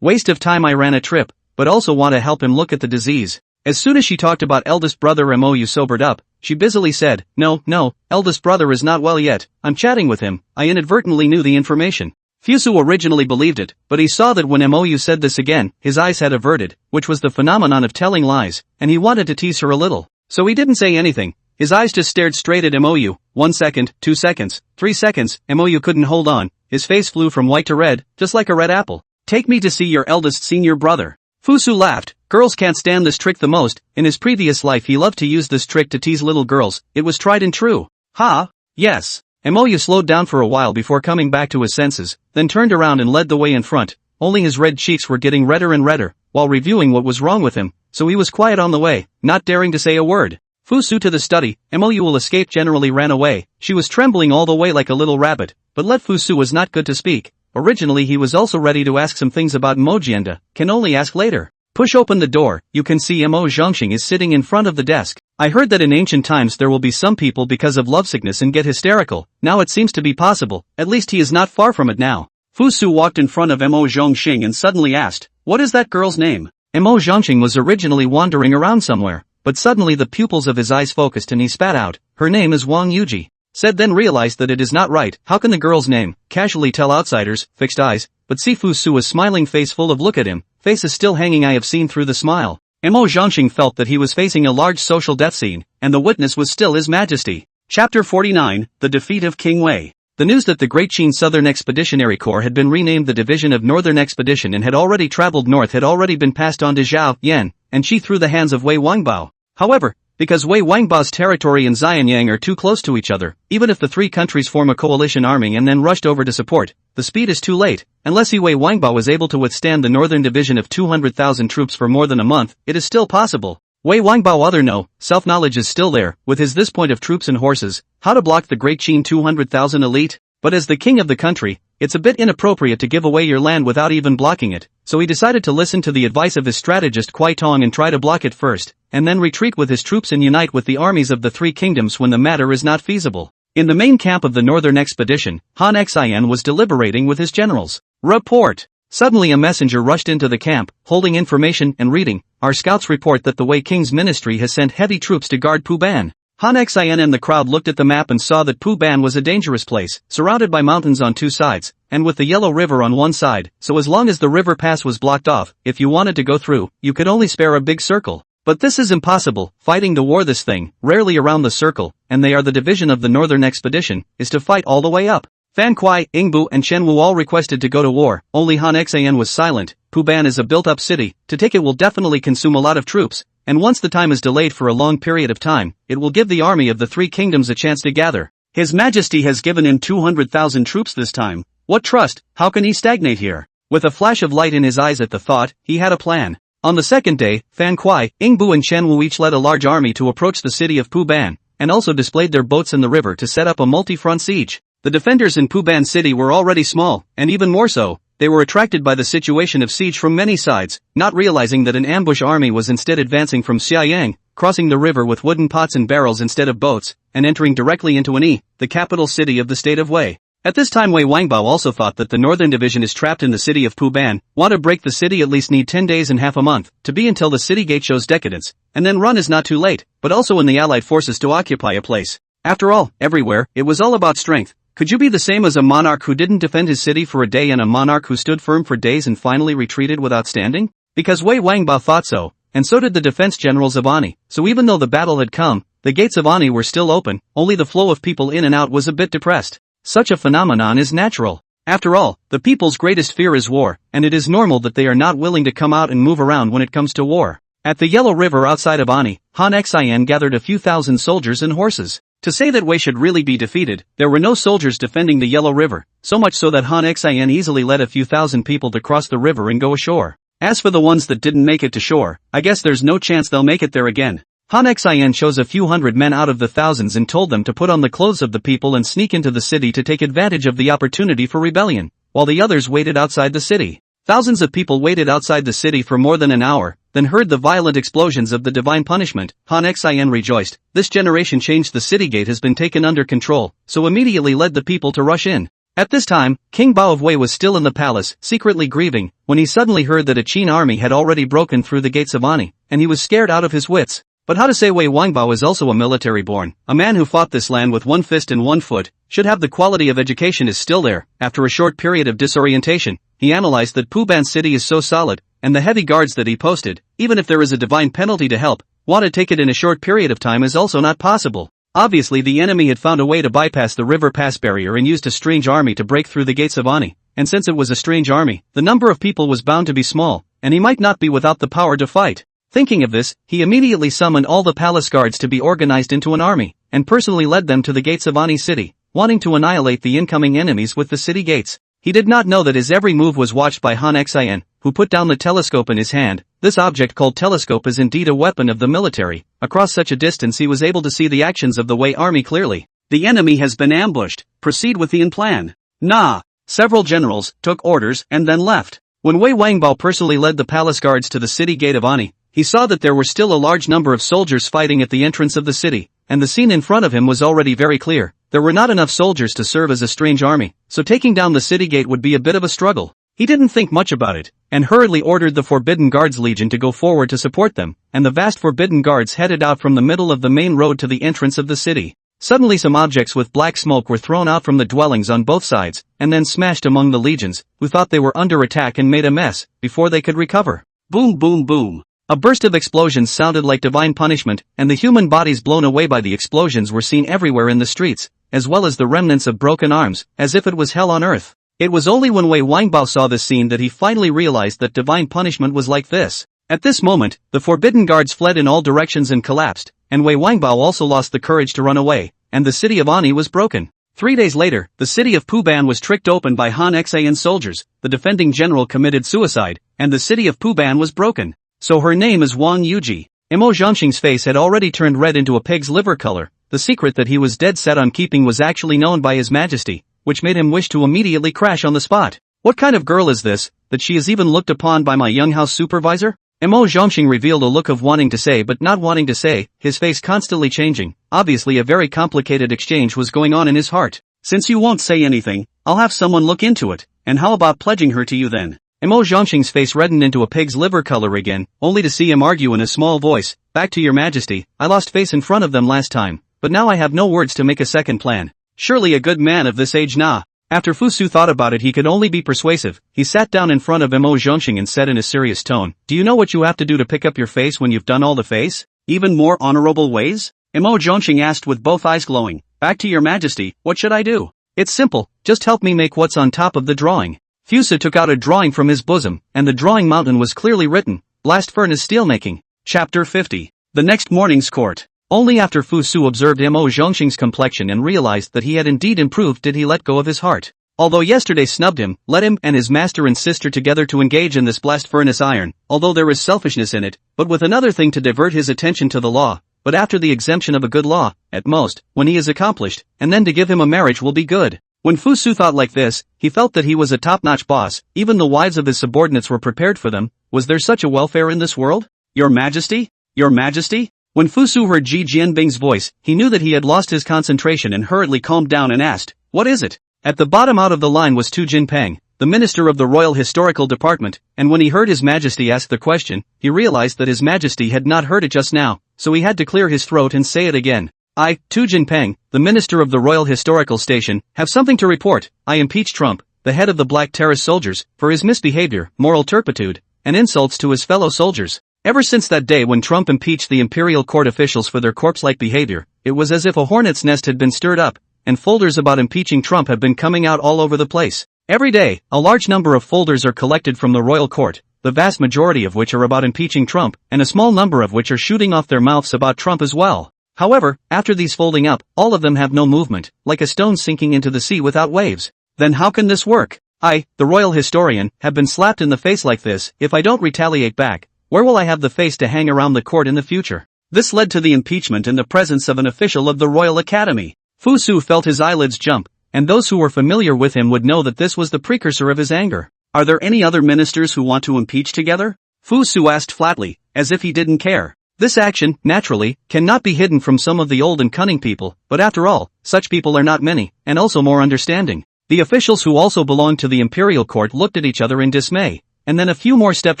waste of time I ran a trip, but also want to help him look at the disease. As soon as she talked about eldest brother Mou sobered up, she busily said, no, eldest brother is not well yet, I'm chatting with him, I inadvertently knew the information. Fusu originally believed it, but he saw that when Mou said this again, his eyes had averted, which was the phenomenon of telling lies, and he wanted to tease her a little. So he didn't say anything, his eyes just stared straight at Mou, 1 second, 2 seconds, 3 seconds, Mou couldn't hold on, his face flew from white to red, just like a red apple. Take me to see your eldest senior brother. Fusu laughed, girls can't stand this trick the most, in his previous life he loved to use this trick to tease little girls, it was tried and true. Ha? Yes. Mou slowed down for a while before coming back to his senses, then turned around and led the way in front, only his red cheeks were getting redder and redder, while reviewing what was wrong with him, so he was quiet on the way, not daring to say a word. Fusu to the study, Mou will escape generally ran away, she was trembling all the way like a little rabbit, but let Fusu was not good to speak. Originally he was also ready to ask some things about Mojienda, can only ask later. Push open the door, you can see Mo Zhongxing is sitting in front of the desk. I heard that in ancient times there will be some people because of lovesickness and get hysterical, now it seems to be possible, at least he is not far from it now. Fu Su walked in front of Mo Zhongxing and suddenly asked, what is that girl's name? Mo Zhongxing was originally wandering around somewhere, but suddenly the pupils of his eyes focused and he spat out, her name is Wang Yuji. Said then realized that it is not right, how can the girl's name, casually tell outsiders, fixed eyes, but see Fu Su a smiling face full of look at him, face is still hanging I have seen through the smile. Mo Zhongxing felt that he was facing a large social death scene, and the witness was still His Majesty. Chapter 49, The Defeat of King Wei. The news that the Great Qin Southern Expeditionary Corps had been renamed the Division of Northern Expedition and had already traveled north had already been passed on to Zhao Yan, and Qi through the hands of Wei Wangbao. However, because Wei Wangbao's territory and Xianyang are too close to each other, even if the three countries form a coalition army and then rushed over to support, the speed is too late. Unless Wei Wangbao was able to withstand the northern division of 200,000 troops for more than a month, it is still possible. Wei Wangbao other no, self-knowledge is still there, with his this point of troops and horses, how to block the great Qin 200,000 elite, but as the king of the country, it's a bit inappropriate to give away your land without even blocking it, so he decided to listen to the advice of his strategist Kwai Tong and try to block it first, and then retreat with his troops and unite with the armies of the three kingdoms when the matter is not feasible. In the main camp of the northern expedition, Han Xian was deliberating with his generals. Report! Suddenly a messenger rushed into the camp, holding information and reading, "Our scouts report that the Wei King's ministry has sent heavy troops to guard Puban." Han Xian and the crowd looked at the map and saw that Puban was a dangerous place, surrounded by mountains on two sides, and with the Yellow River on one side, so as long as the river pass was blocked off, if you wanted to go through, you could only spare a big circle. But this is impossible, fighting the war this thing, rarely around the circle, and they are the division of the northern expedition, is to fight all the way up. Fan Kuai, Yingbu and Chen Wu all requested to go to war, only Han Xian was silent. Puban is a built-up city, to take it will definitely consume a lot of troops, and once the time is delayed for a long period of time, it will give the army of the three kingdoms a chance to gather. His Majesty has given him 200,000 troops this time. What trust? How can he stagnate here? With a flash of light in his eyes at the thought, he had a plan. On the second day, Fan Kuai, Yingbu and Chen Wu each led a large army to approach the city of Puban, and also displayed their boats in the river to set up a multi-front siege. The defenders in Puban city were already small, and even more so, they were attracted by the situation of siege from many sides, not realizing that an ambush army was instead advancing from Xiayang, crossing the river with wooden pots and barrels instead of boats, and entering directly into Yi, the capital city of the state of Wei. At this time Wei Wangbao also thought that the northern division is trapped in the city of Puban, want to break the city at least need 10 days and half a month, to be until the city gate shows decadence, and then run is not too late, but also in the allied forces to occupy a place. After all, everywhere, it was all about strength. Could you be the same as a monarch who didn't defend his city for a day and a monarch who stood firm for days and finally retreated without standing? Because Wei Wangbao thought so, and so did the defense generals of Ani, so even though the battle had come, the gates of Ani were still open, only the flow of people in and out was a bit depressed. Such a phenomenon is natural. After all, the people's greatest fear is war, and it is normal that they are not willing to come out and move around when it comes to war. At the Yellow River outside of Ani, Han Xian gathered a few thousand soldiers and horses. To say that Wei should really be defeated, there were no soldiers defending the Yellow River, so much so that Han Xian easily led a few thousand people to cross the river and go ashore. As for the ones that didn't make it to shore, I guess there's no chance they'll make it there again. Han Xian chose a few hundred men out of the thousands and told them to put on the clothes of the people and sneak into the city to take advantage of the opportunity for rebellion, while the others waited outside the city. Thousands of people waited outside the city for more than an hour, then heard the violent explosions of the divine punishment. Han Xian rejoiced. This generation changed, the city gate has been taken under control, so immediately led the people to rush in. At this time, King Bao of Wei was still in the palace, secretly grieving, when he suddenly heard that a Qin army had already broken through the gates of Ani, and he was scared out of his wits. But how to say Wei Wangbao is also a military born, a man who fought this land with one fist and one foot, should have the quality of education is still there. After a short period of disorientation, he analyzed that Puban city is so solid, and the heavy guards that he posted, even if there is a divine penalty to help, want to take it in a short period of time is also not possible. Obviously the enemy had found a way to bypass the river pass barrier and used a strange army to break through the gates of Ani, and since it was a strange army, the number of people was bound to be small, and he might not be without the power to fight. Thinking of this, he immediately summoned all the palace guards to be organized into an army, and personally led them to the gates of Ani city, wanting to annihilate the incoming enemies with the city gates. He did not know that his every move was watched by Han Xian, who put down the telescope in his hand. This object called telescope is indeed a weapon of the military. Across such a distance he was able to see the actions of the Wei army clearly. The enemy has been ambushed. Proceed with the plan. Nah. Several generals took orders and then left. When Wei Wangbao personally led the palace guards to the city gate of Ani, he saw that there were still a large number of soldiers fighting at the entrance of the city, and the scene in front of him was already very clear. There were not enough soldiers to serve as a strange army, so taking down the city gate would be a bit of a struggle. He didn't think much about it, and hurriedly ordered the Forbidden Guards Legion to go forward to support them, and the vast Forbidden Guards headed out from the middle of the main road to the entrance of the city. Suddenly some objects with black smoke were thrown out from the dwellings on both sides, and then smashed among the legions, who thought they were under attack and made a mess, before they could recover. Boom boom boom. A burst of explosions sounded like divine punishment, and the human bodies blown away by the explosions were seen everywhere in the streets, as well as the remnants of broken arms, as if it was hell on earth. It was only when Wei Wangbao saw this scene that he finally realized that divine punishment was like this. At this moment, the Forbidden Guards fled in all directions and collapsed, and Wei Wangbao also lost the courage to run away, and the city of Ani was broken. 3 days later, the city of Puban was tricked open by Han Xian soldiers, the defending general committed suicide, and the city of Puban was broken. So her name is Wang Yuji. Imo Zhongxing's face had already turned red into a pig's liver color. The secret that he was dead set on keeping was actually known by His Majesty, which made him wish to immediately crash on the spot. What kind of girl is this, that she is even looked upon by my young house supervisor? Imo Zhongxing revealed a look of wanting to say but not wanting to say, his face constantly changing. Obviously a very complicated exchange was going on in his heart. Since you won't say anything, I'll have someone look into it, and how about pledging her to you then? Imo Zhongxing's face reddened into a pig's liver color again, only to see him argue in a small voice, back to your majesty, I lost face in front of them last time, but now I have no words to make a second plan. Surely a good man of this age nah. After Fu Su thought about it he could only be persuasive. He sat down in front of Imo Zhongxing and said in a serious tone, do you know what you have to do to pick up your face when you've done all the face? Even more honorable ways? Imo Zhongxing asked with both eyes glowing, back to your majesty, what should I do? It's simple, just help me make what's on top of the drawing. Fu Su took out a drawing from his bosom, and the drawing mountain was clearly written, blast furnace steelmaking. Chapter 50. The next morning's court. Only after Fu Su observed Imo Zhongxing's complexion and realized that he had indeed improved did he let go of his heart. Although yesterday snubbed him, let him and his master and sister together to engage in this blast furnace iron, although there is selfishness in it, but with another thing to divert his attention to the law, but after the exemption of a good law, at most, when he is accomplished, and then to give him a marriage will be good. When Fu Su thought like this, he felt that he was a top-notch boss, even the wives of his subordinates were prepared for them. Was there such a welfare in this world? Your Majesty? Your Majesty? When Fu Su heard Ji Jianbing's voice, he knew that he had lost his concentration and hurriedly calmed down and asked, what is it? At the bottom out of the line was Tu Jinpeng, the minister of the Royal Historical Department, and when he heard His Majesty ask the question, he realized that His Majesty had not heard it just now, so he had to clear his throat and say it again. I, Tu Jinpeng, the minister of the Royal Historical Station, have something to report. I impeach Trump, the head of the Black Terrace soldiers, for his misbehavior, moral turpitude, and insults to his fellow soldiers. Ever since that day when Trump impeached the imperial court officials for their corpse-like behavior, it was as if a hornet's nest had been stirred up, and folders about impeaching Trump have been coming out all over the place. Every day, a large number of folders are collected from the royal court, the vast majority of which are about impeaching Trump, and a small number of which are shooting off their mouths about Trump as well. However, after these folding up, all of them have no movement, like a stone sinking into the sea without waves. Then how can this work? I, the royal historian, have been slapped in the face like this. If I don't retaliate back, where will I have the face to hang around the court in the future? This led to the impeachment in the presence of an official of the Royal Academy. Fu Su felt his eyelids jump, and those who were familiar with him would know that this was the precursor of his anger. Are there any other ministers who want to impeach together? Fu Su asked flatly, as if he didn't care. This action, naturally, cannot be hidden from some of the old and cunning people, but after all, such people are not many, and also more understanding. The officials who also belonged to the imperial court looked at each other in dismay, and then a few more stepped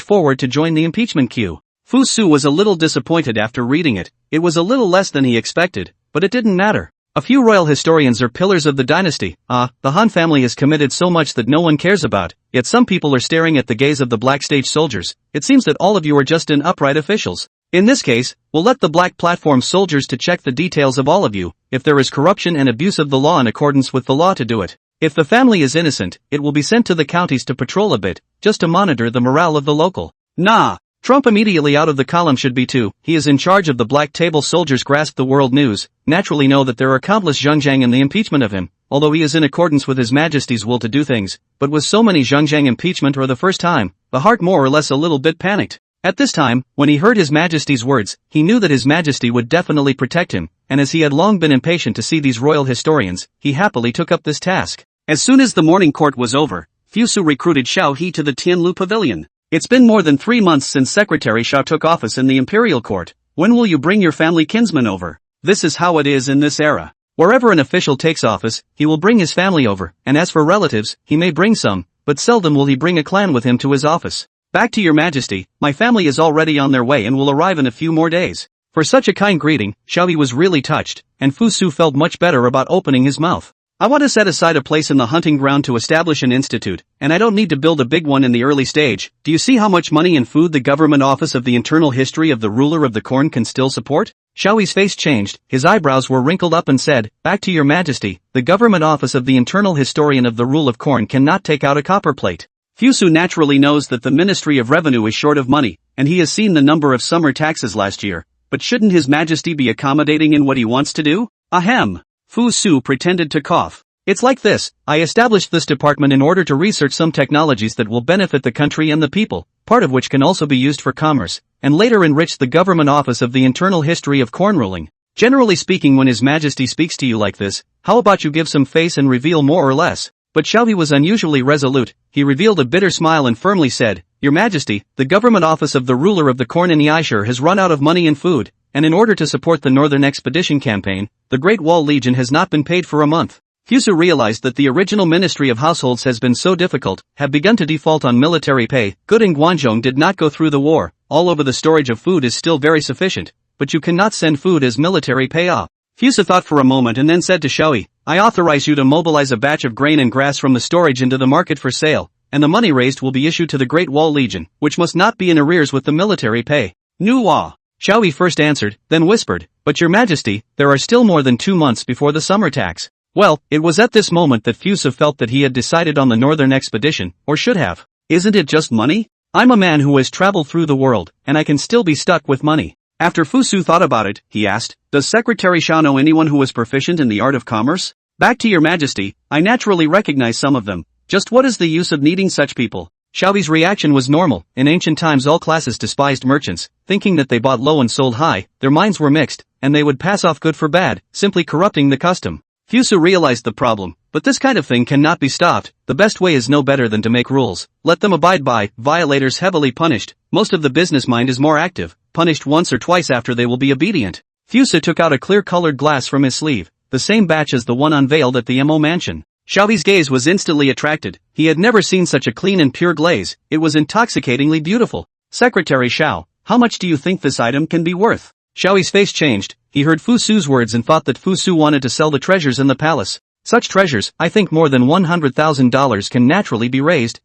forward to join the impeachment queue. Fu Su was a little disappointed after reading it. It was a little less than he expected, but it didn't matter. A few royal historians are pillars of the dynasty. The Han family has committed so much that no one cares about, yet some people are staring at the gaze of the black stage soldiers. It seems that all of you are just upright officials. In this case, we'll let the black platform soldiers to check the details of all of you, if there is corruption and abuse of the law in accordance with the law to do it. If the family is innocent, it will be sent to the counties to patrol a bit, just to monitor the morale of the local. Nah. Trump immediately out of the column should be too. He is in charge of the black table soldiers. Grasp the world news, naturally know that there are countless Zhangjiang in the impeachment of him, although he is in accordance with His Majesty's will to do things, but with so many Zhangjiang impeachment for the first time, the heart more or less a little bit panicked. At this time, when he heard His Majesty's words, he knew that His Majesty would definitely protect him, and as he had long been impatient to see these royal historians, he happily took up this task. As soon as the morning court was over, Fu Su recruited Xiao He to the Tianlu Pavilion. It's been more than 3 months since Secretary Xiao took office in the imperial court. When will you bring your family kinsman over? This is how it is in this era. Wherever an official takes office, he will bring his family over, and as for relatives, he may bring some, but seldom will he bring a clan with him to his office. Back to your Majesty, my family is already on their way and will arrive in a few more days. For such a kind greeting, Xiao He was really touched, and Fu Su felt much better about opening his mouth. I want to set aside a place in the hunting ground to establish an institute, and I don't need to build a big one in the early stage. Do you see how much money and food the government office of the internal history of the ruler of the corn can still support? Xiao He's face changed, his eyebrows were wrinkled up and said, back to your Majesty, the government office of the internal historian of the rule of corn cannot take out a copper plate. Fu Su naturally knows that the Ministry of Revenue is short of money, and he has seen the number of summer taxes last year, but shouldn't His Majesty be accommodating in what he wants to do? Ahem. Fu Su pretended to cough. It's like this, I established this department in order to research some technologies that will benefit the country and the people, part of which can also be used for commerce, and later enriched the government office of the internal history of corn ruling. Generally speaking, when His Majesty speaks to you like this, how about you give some face and reveal more or less? But Xiaobi was unusually resolute. He revealed a bitter smile and firmly said, Your Majesty, the government office of the ruler of the corn in Yaishur has run out of money and food, and in order to support the Northern Expedition campaign, the Great Wall Legion has not been paid for a month. Fusu realized that the original Ministry of Households has been so difficult, have begun to default on military pay. Good in Guangzhou did not go through the war, all over the storage of food is still very sufficient, but you cannot send food as military pay. Fusu thought for a moment and then said to Xiaoyi, I authorize you to mobilize a batch of grain and grass from the storage into the market for sale, and the money raised will be issued to the Great Wall Legion, which must not be in arrears with the military pay. Nuwa. Xiaoyi first answered, then whispered, But Your Majesty, there are still more than 2 months before the summer tax. Well, it was at this moment that Fusu felt that he had decided on the Northern Expedition, or should have. Isn't it just money? I'm a man who has traveled through the world, and I can still be stuck with money. After Fusu thought about it, he asked, Does Secretary Shao know anyone who is proficient in the art of commerce? Back to Your Majesty, I naturally recognize some of them. Just what is the use of needing such people? Xiaobi's reaction was normal. In ancient times all classes despised merchants, thinking that they bought low and sold high, their minds were mixed, and they would pass off good for bad, simply corrupting the custom. Fusu realized the problem, but this kind of thing cannot be stopped. The best way is no better than to make rules. Let them abide by, violators heavily punished. Most of the business mind is more active, punished once or twice after they will be obedient. Fusu took out a clear-colored glass from his sleeve, the same batch as the one unveiled at the Mo mansion. Xiaobi's gaze was instantly attracted. He had never seen such a clean and pure glaze. It was intoxicatingly beautiful. Secretary Shao, how much do you think this item can be worth? Xiaoyi's face changed. He heard Fusu's words and thought that Fusu wanted to sell the treasures in the palace. Such treasures, I think more than $100,000 can naturally be raised.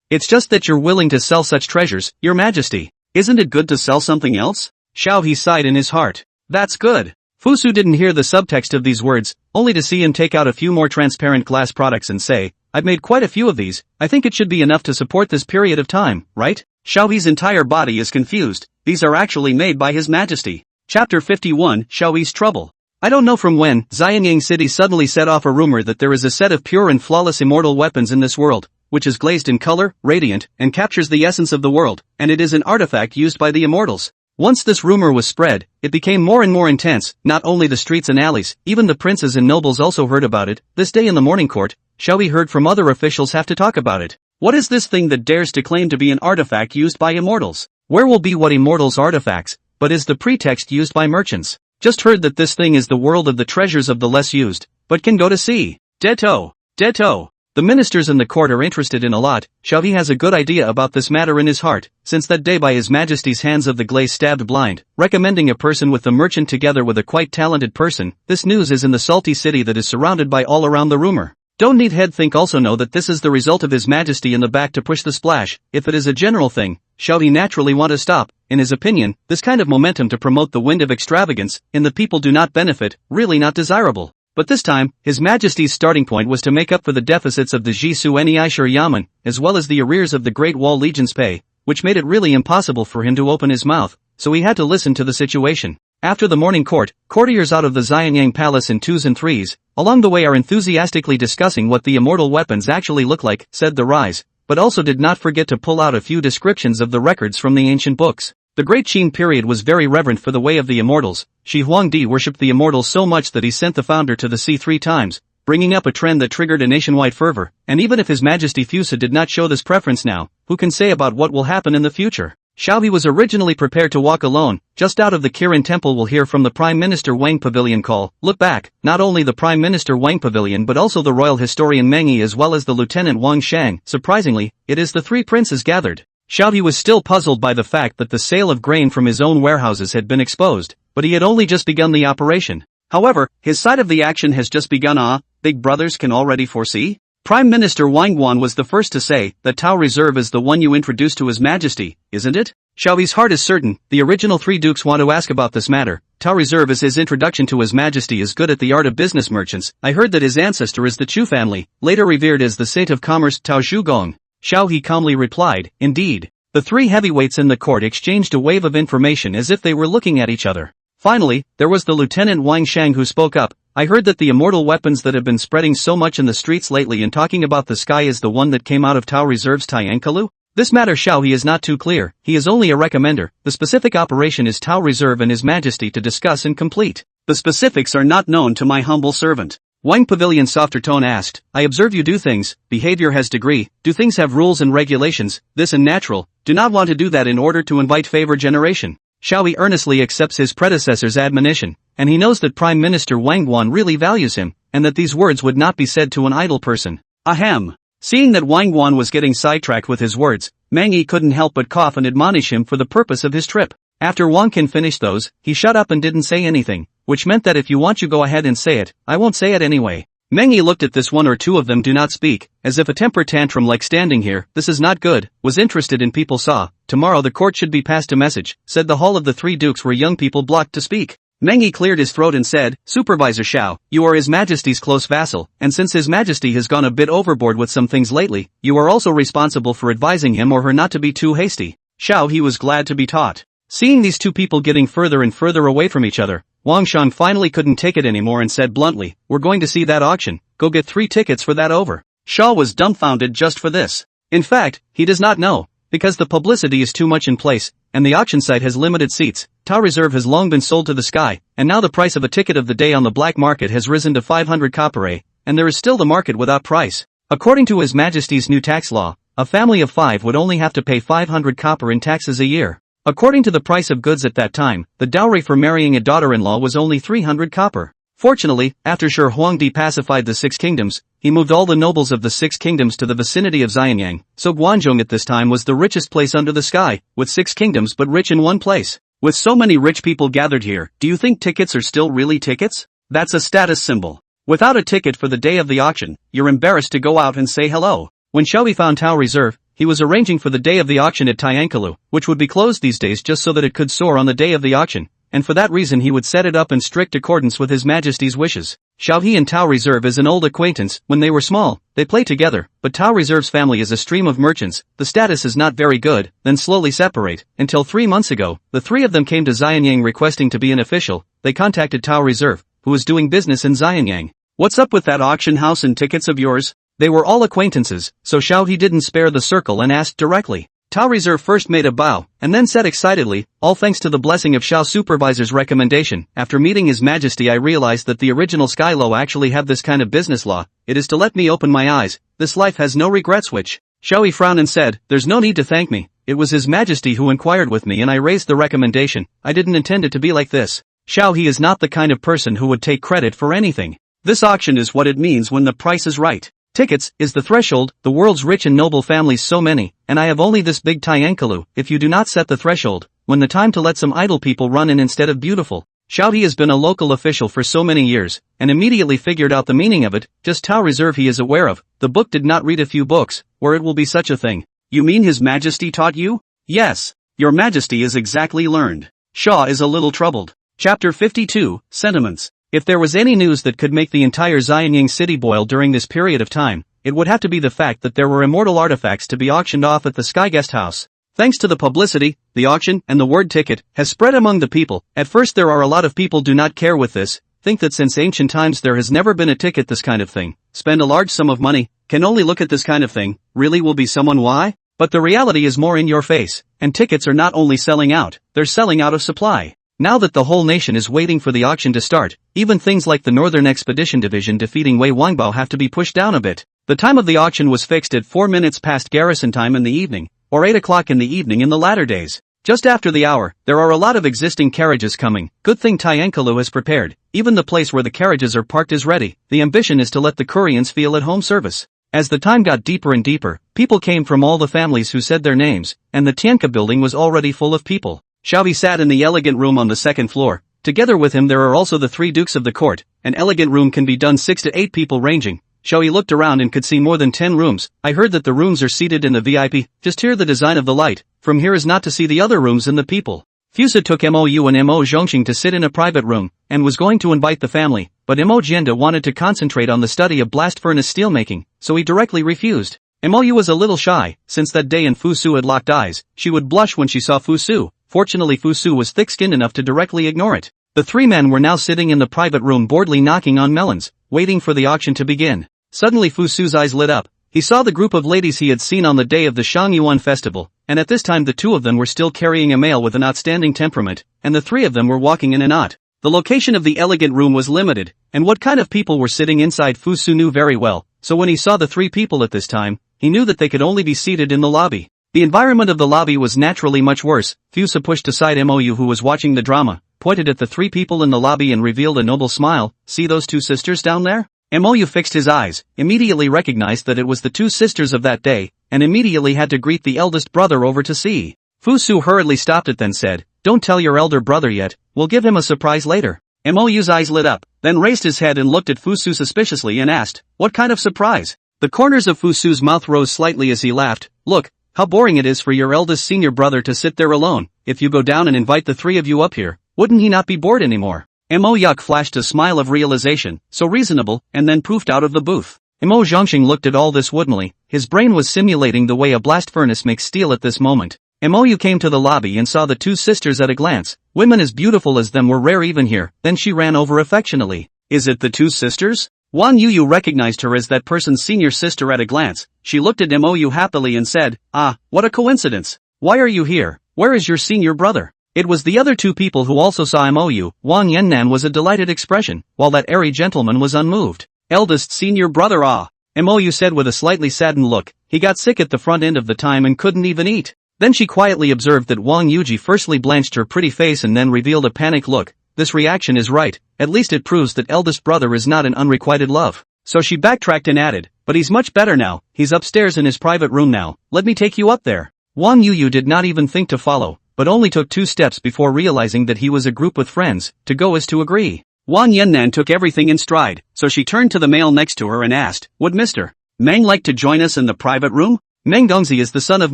It's just that you're willing to sell such treasures, Your Majesty. Isn't it good to sell something else? Xiaoyi sighed in his heart. That's good. Fusu didn't hear the subtext of these words, only to see him take out a few more transparent glass products and say, I've made quite a few of these, I think it should be enough to support this period of time, right? Xiaoyi's entire body is confused. These are actually made by His Majesty. Chapter 51, Xiaoyi's Trouble. I don't know from when, Xianyang City suddenly set off a rumor that there is a set of pure and flawless immortal weapons in this world, which is glazed in color, radiant, and captures the essence of the world, and it is an artifact used by the immortals. Once this rumor was spread, it became more and more intense. Not only the streets and alleys, even the princes and nobles also heard about it. This day in the morning court, Xiaoyi heard from other officials have to talk about it. What is this thing that dares to claim to be an artifact used by immortals? Where will be what immortals artifacts, but is the pretext used by merchants? Just heard that this thing is the world of the treasures of the less used, but can go to sea. Detto. The ministers in the court are interested in a lot. Xiaoyi has a good idea about this matter in his heart, since that day by His Majesty's hands of the glaze stabbed blind, recommending a person with the merchant together with a quite talented person. This news is in the salty city that is surrounded by all around the rumor. Don't need head think also know that this is the result of His Majesty in the back to push the splash. If it is a general thing, Xiaoyi naturally want to stop. In his opinion, this kind of momentum to promote the wind of extravagance in the people do not benefit, really not desirable. But this time, His Majesty's starting point was to make up for the deficits of the Jisu Neishur Yamen, as well as the arrears of the Great Wall Legion's pay, which made it really impossible for him to open his mouth, so he had to listen to the situation. After the morning court, courtiers out of the Xianyang Palace in 2s and 3s, along the way are enthusiastically discussing what the immortal weapons actually look like, said the rise, but also did not forget to pull out a few descriptions of the records from the ancient books. The Great Qin period was very reverent for the way of the immortals. Shi Huangdi worshipped the immortals so much that he sent the founder to the sea 3 times, bringing up a trend that triggered a nationwide fervor. And even if His Majesty Fusa did not show this preference now, who can say about what will happen in the future? Xiaoyi was originally prepared to walk alone. Just out of the Kirin Temple will hear from the Prime Minister Wang Pavilion call. Look back, not only the Prime Minister Wang Pavilion but also the royal historian Meng Yi as well as the Lieutenant Wang Shang. Surprisingly, it is the 3 princes gathered. Xiaoyi was still puzzled by the fact that the sale of grain from his own warehouses had been exposed, but he had only just begun the operation. However, his side of the action has just begun. Big brothers can already foresee? Prime Minister Wang Guan was the first to say that Tao Reserve is the one you introduced to His Majesty, isn't it? Xiaoyi's heart is certain. The original 3 dukes want to ask about this matter. Tao Reserve is his introduction to His Majesty is good at the art of business merchants. I heard that his ancestor is the Chu family, later revered as the saint of commerce Tao Zhugong. Xiaoyi calmly replied, indeed. The 3 heavyweights in the court exchanged a wave of information as if they were looking at each other. Finally, there was the Lieutenant Wang Shang who spoke up. I heard that the immortal weapons that have been spreading so much in the streets lately and talking about the sky is the one that came out of Tao Reserve's Tiankalu? This matter Xiao He is not too clear, he is only a recommender, the specific operation is Tao Reserve and His Majesty to discuss and complete. The specifics are not known to my humble servant. Wang Pavilion softer tone asked, I observe you do things, behavior has degree, do things have rules and regulations, this and natural, do not want to do that in order to invite favor generation. Xiao He earnestly accepts his predecessor's admonition, and he knows that Prime Minister Wang Guan really values him, and that these words would not be said to an idle person. Ahem. Seeing that Wang Guan was getting sidetracked with his words, Mang Yi couldn't help but cough and admonish him for the purpose of his trip. After Wang Qin finished those, he shut up and didn't say anything, which meant that if you want you go ahead and say it, I won't say it anyway. Meng Yi looked at this one or two of them do not speak, as if a temper tantrum like standing here, this is not good, was interested in people saw, tomorrow the court should be passed a message, said the hall of the three dukes where young people blocked to speak. Meng Yi cleared his throat and said, Supervisor Xiao, you are His Majesty's close vassal, and since His Majesty has gone a bit overboard with some things lately, you are also responsible for advising him or her not to be too hasty. Xiao He was glad to be taught. Seeing these two people getting further and further away from each other, Wang Shang finally couldn't take it anymore and said bluntly, we're going to see that auction, go get 3 tickets for that over. Shaw was dumbfounded just for this. In fact, he does not know, because the publicity is too much in place, and the auction site has limited seats. Tao Reserve has long been sold to the sky, and now the price of a ticket of the day on the black market has risen to 500 copper, and there is still the market without price. According to His Majesty's new tax law, a family of 5 would only have to pay 500 copper in taxes a year. According to the price of goods at that time, the dowry for marrying a daughter-in-law was only 300 copper. Fortunately, after Shi Huangdi pacified the 6 kingdoms, he moved all the nobles of the 6 kingdoms to the vicinity of Xianyang, so Guanzhong at this time was the richest place under the sky, with 6 kingdoms but rich in one place. With so many rich people gathered here, do you think tickets are still really tickets? That's a status symbol. Without a ticket for the day of the auction, you're embarrassed to go out and say hello. When Xiaoyi found Tao Reserve, he was arranging for the day of the auction at Tiankalu, which would be closed these days just so that it could soar on the day of the auction, and for that reason he would set it up in strict accordance with His Majesty's wishes. Xiaoyi and Tao Reserve is an old acquaintance. When they were small, they played together, but Tao Reserve's family is a stream of merchants, the status is not very good, then slowly separate, until 3 months ago, the 3 of them came to Xianyang requesting to be an official. They contacted Tao Reserve, who was doing business in Xianyang. What's up with that auction house and tickets of yours? They were all acquaintances, so Xiao He didn't spare the circle and asked directly. Tao Reserve first made a bow, and then said excitedly, all thanks to the blessing of Xiao Supervisor's recommendation. After meeting His Majesty I realized that the original Sky Law actually have this kind of business law. It is to let me open my eyes. This life has no regrets which. Xiao He frowned and said, there's no need to thank me. It was His Majesty who inquired with me and I raised the recommendation. I didn't intend it to be like this. Xiao He is not the kind of person who would take credit for anything. This auction is what it means when the price is right. Tickets is the threshold, the world's rich and noble families so many, and I have only this big Tiankalu. If you do not set the threshold, when the time to let some idle people run in instead of beautiful. Xiao He has been a local official for so many years, and immediately figured out the meaning of it. Just Tao Reserve he is aware of. The book did not read a few books, where it will be such a thing. You mean His Majesty taught you? Yes. Your Majesty is exactly learned. Shaw is a little troubled. Chapter 52, Sentiments. If there was any news that could make the entire Xianyang city boil during this period of time, it would have to be the fact that there were immortal artifacts to be auctioned off at the Sky Guest House. Thanks to the publicity, the auction, and the word ticket, has spread among the people. At first there are a lot of people do not care with this, think that since ancient times there has never been a ticket this kind of thing, spend a large sum of money, can only look at this kind of thing, really will be someone why? But the reality is more in your face, and tickets are not only selling out, they're selling out of supply. Now that the whole nation is waiting for the auction to start, even things like the Northern Expedition Division defeating Wei Wangbao have to be pushed down a bit. The time of the auction was fixed at 4 minutes past garrison time in the evening, or 8 o'clock in the evening in the latter days. Just after the hour, there are a lot of existing carriages coming. Good thing Tiankalu has prepared. Even the place where the carriages are parked is ready. The ambition is to let the Koreans feel at home service. As the time got deeper and deeper, people came from all the families who said their names, and the Tianka building was already full of people. Xiaobi sat in the elegant room on the 2nd floor. Together with him there are also the 3 dukes of the court. An elegant room can be done 6 to 8 people ranging. Xiaobi looked around and could see more than 10 rooms. I heard that the rooms are seated in the VIP. Just hear the design of the light. From here is not to see the other rooms and the people. Fusa took Mou and Mo Zhongxing to sit in a private room, and was going to invite the family, but Mo Jianda wanted to concentrate on the study of blast furnace steelmaking, so he directly refused. Mou was a little shy, since that day in Fusu had locked eyes. She would blush when she saw Fusu. Fortunately Fusu was thick-skinned enough to directly ignore it. The 3 men were now sitting in the private room boredly knocking on melons, waiting for the auction to begin. Suddenly Fusu's eyes lit up. He saw the group of ladies he had seen on the day of the Shangyuan festival, and at this time the two of them were still carrying a male with an outstanding temperament, and the three of them were walking in a knot. The location of the elegant room was limited, and what kind of people were sitting inside Fu Su knew very well, so when he saw the three people at this time, he knew that they could only be seated in the lobby. The environment of the lobby was naturally much worse. Fu Su pushed aside Mou, who was watching the drama, pointed at the three people in the lobby and revealed a noble smile. See those two sisters down there? Mou fixed his eyes, immediately recognized that it was the two sisters of that day, and immediately had to greet the eldest brother over to see. Fu Su hurriedly stopped it, then said, "Don't tell your elder brother yet, we'll give him a surprise later." Mou's eyes lit up, then raised his head and looked at Fu Su suspiciously and asked, "What kind of surprise?" The corners of Fu Su's mouth rose slightly as he laughed. "Look, how boring it is for your eldest senior brother to sit there alone. If you go down and invite the three of you up here, wouldn't he not be bored anymore?" Mo Yuk flashed a smile of realization, so reasonable, and then poofed out of the booth. Mo Zhongxing looked at all this woodenly. His brain was simulating the way a blast furnace makes steel at this moment. Mo Yu came to the lobby and saw the two sisters at a glance. Women as beautiful as them were rare even here. Then she ran over affectionately. "Is it the two sisters?" Wang Yu recognized her as that person's senior sister at a glance. She looked at Mo Yu happily and said, "Ah, what a coincidence. Why are you here? Where is your senior brother?" It was the other two people who also saw Mo Yu. Wang Yannan was a delighted expression, while that airy gentleman was unmoved. "Eldest senior brother, ah," Mo Yu said with a slightly saddened look. "He got sick at the front end of the time and couldn't even eat." Then she quietly observed that Wang Yuji firstly blanched her pretty face and then revealed a panicked look. This reaction is right, at least it proves that eldest brother is not in unrequited love. So she backtracked and added, "But he's much better now, he's upstairs in his private room now, let me take you up there." Wang Yu did not even think to follow, but only took 2 steps before realizing that he was a group with friends. To go is to agree. Wang Yannan took everything in stride, so she turned to the male next to her and asked, "Would Mr. Meng like to join us in the private room?" Meng Dongzi is the son of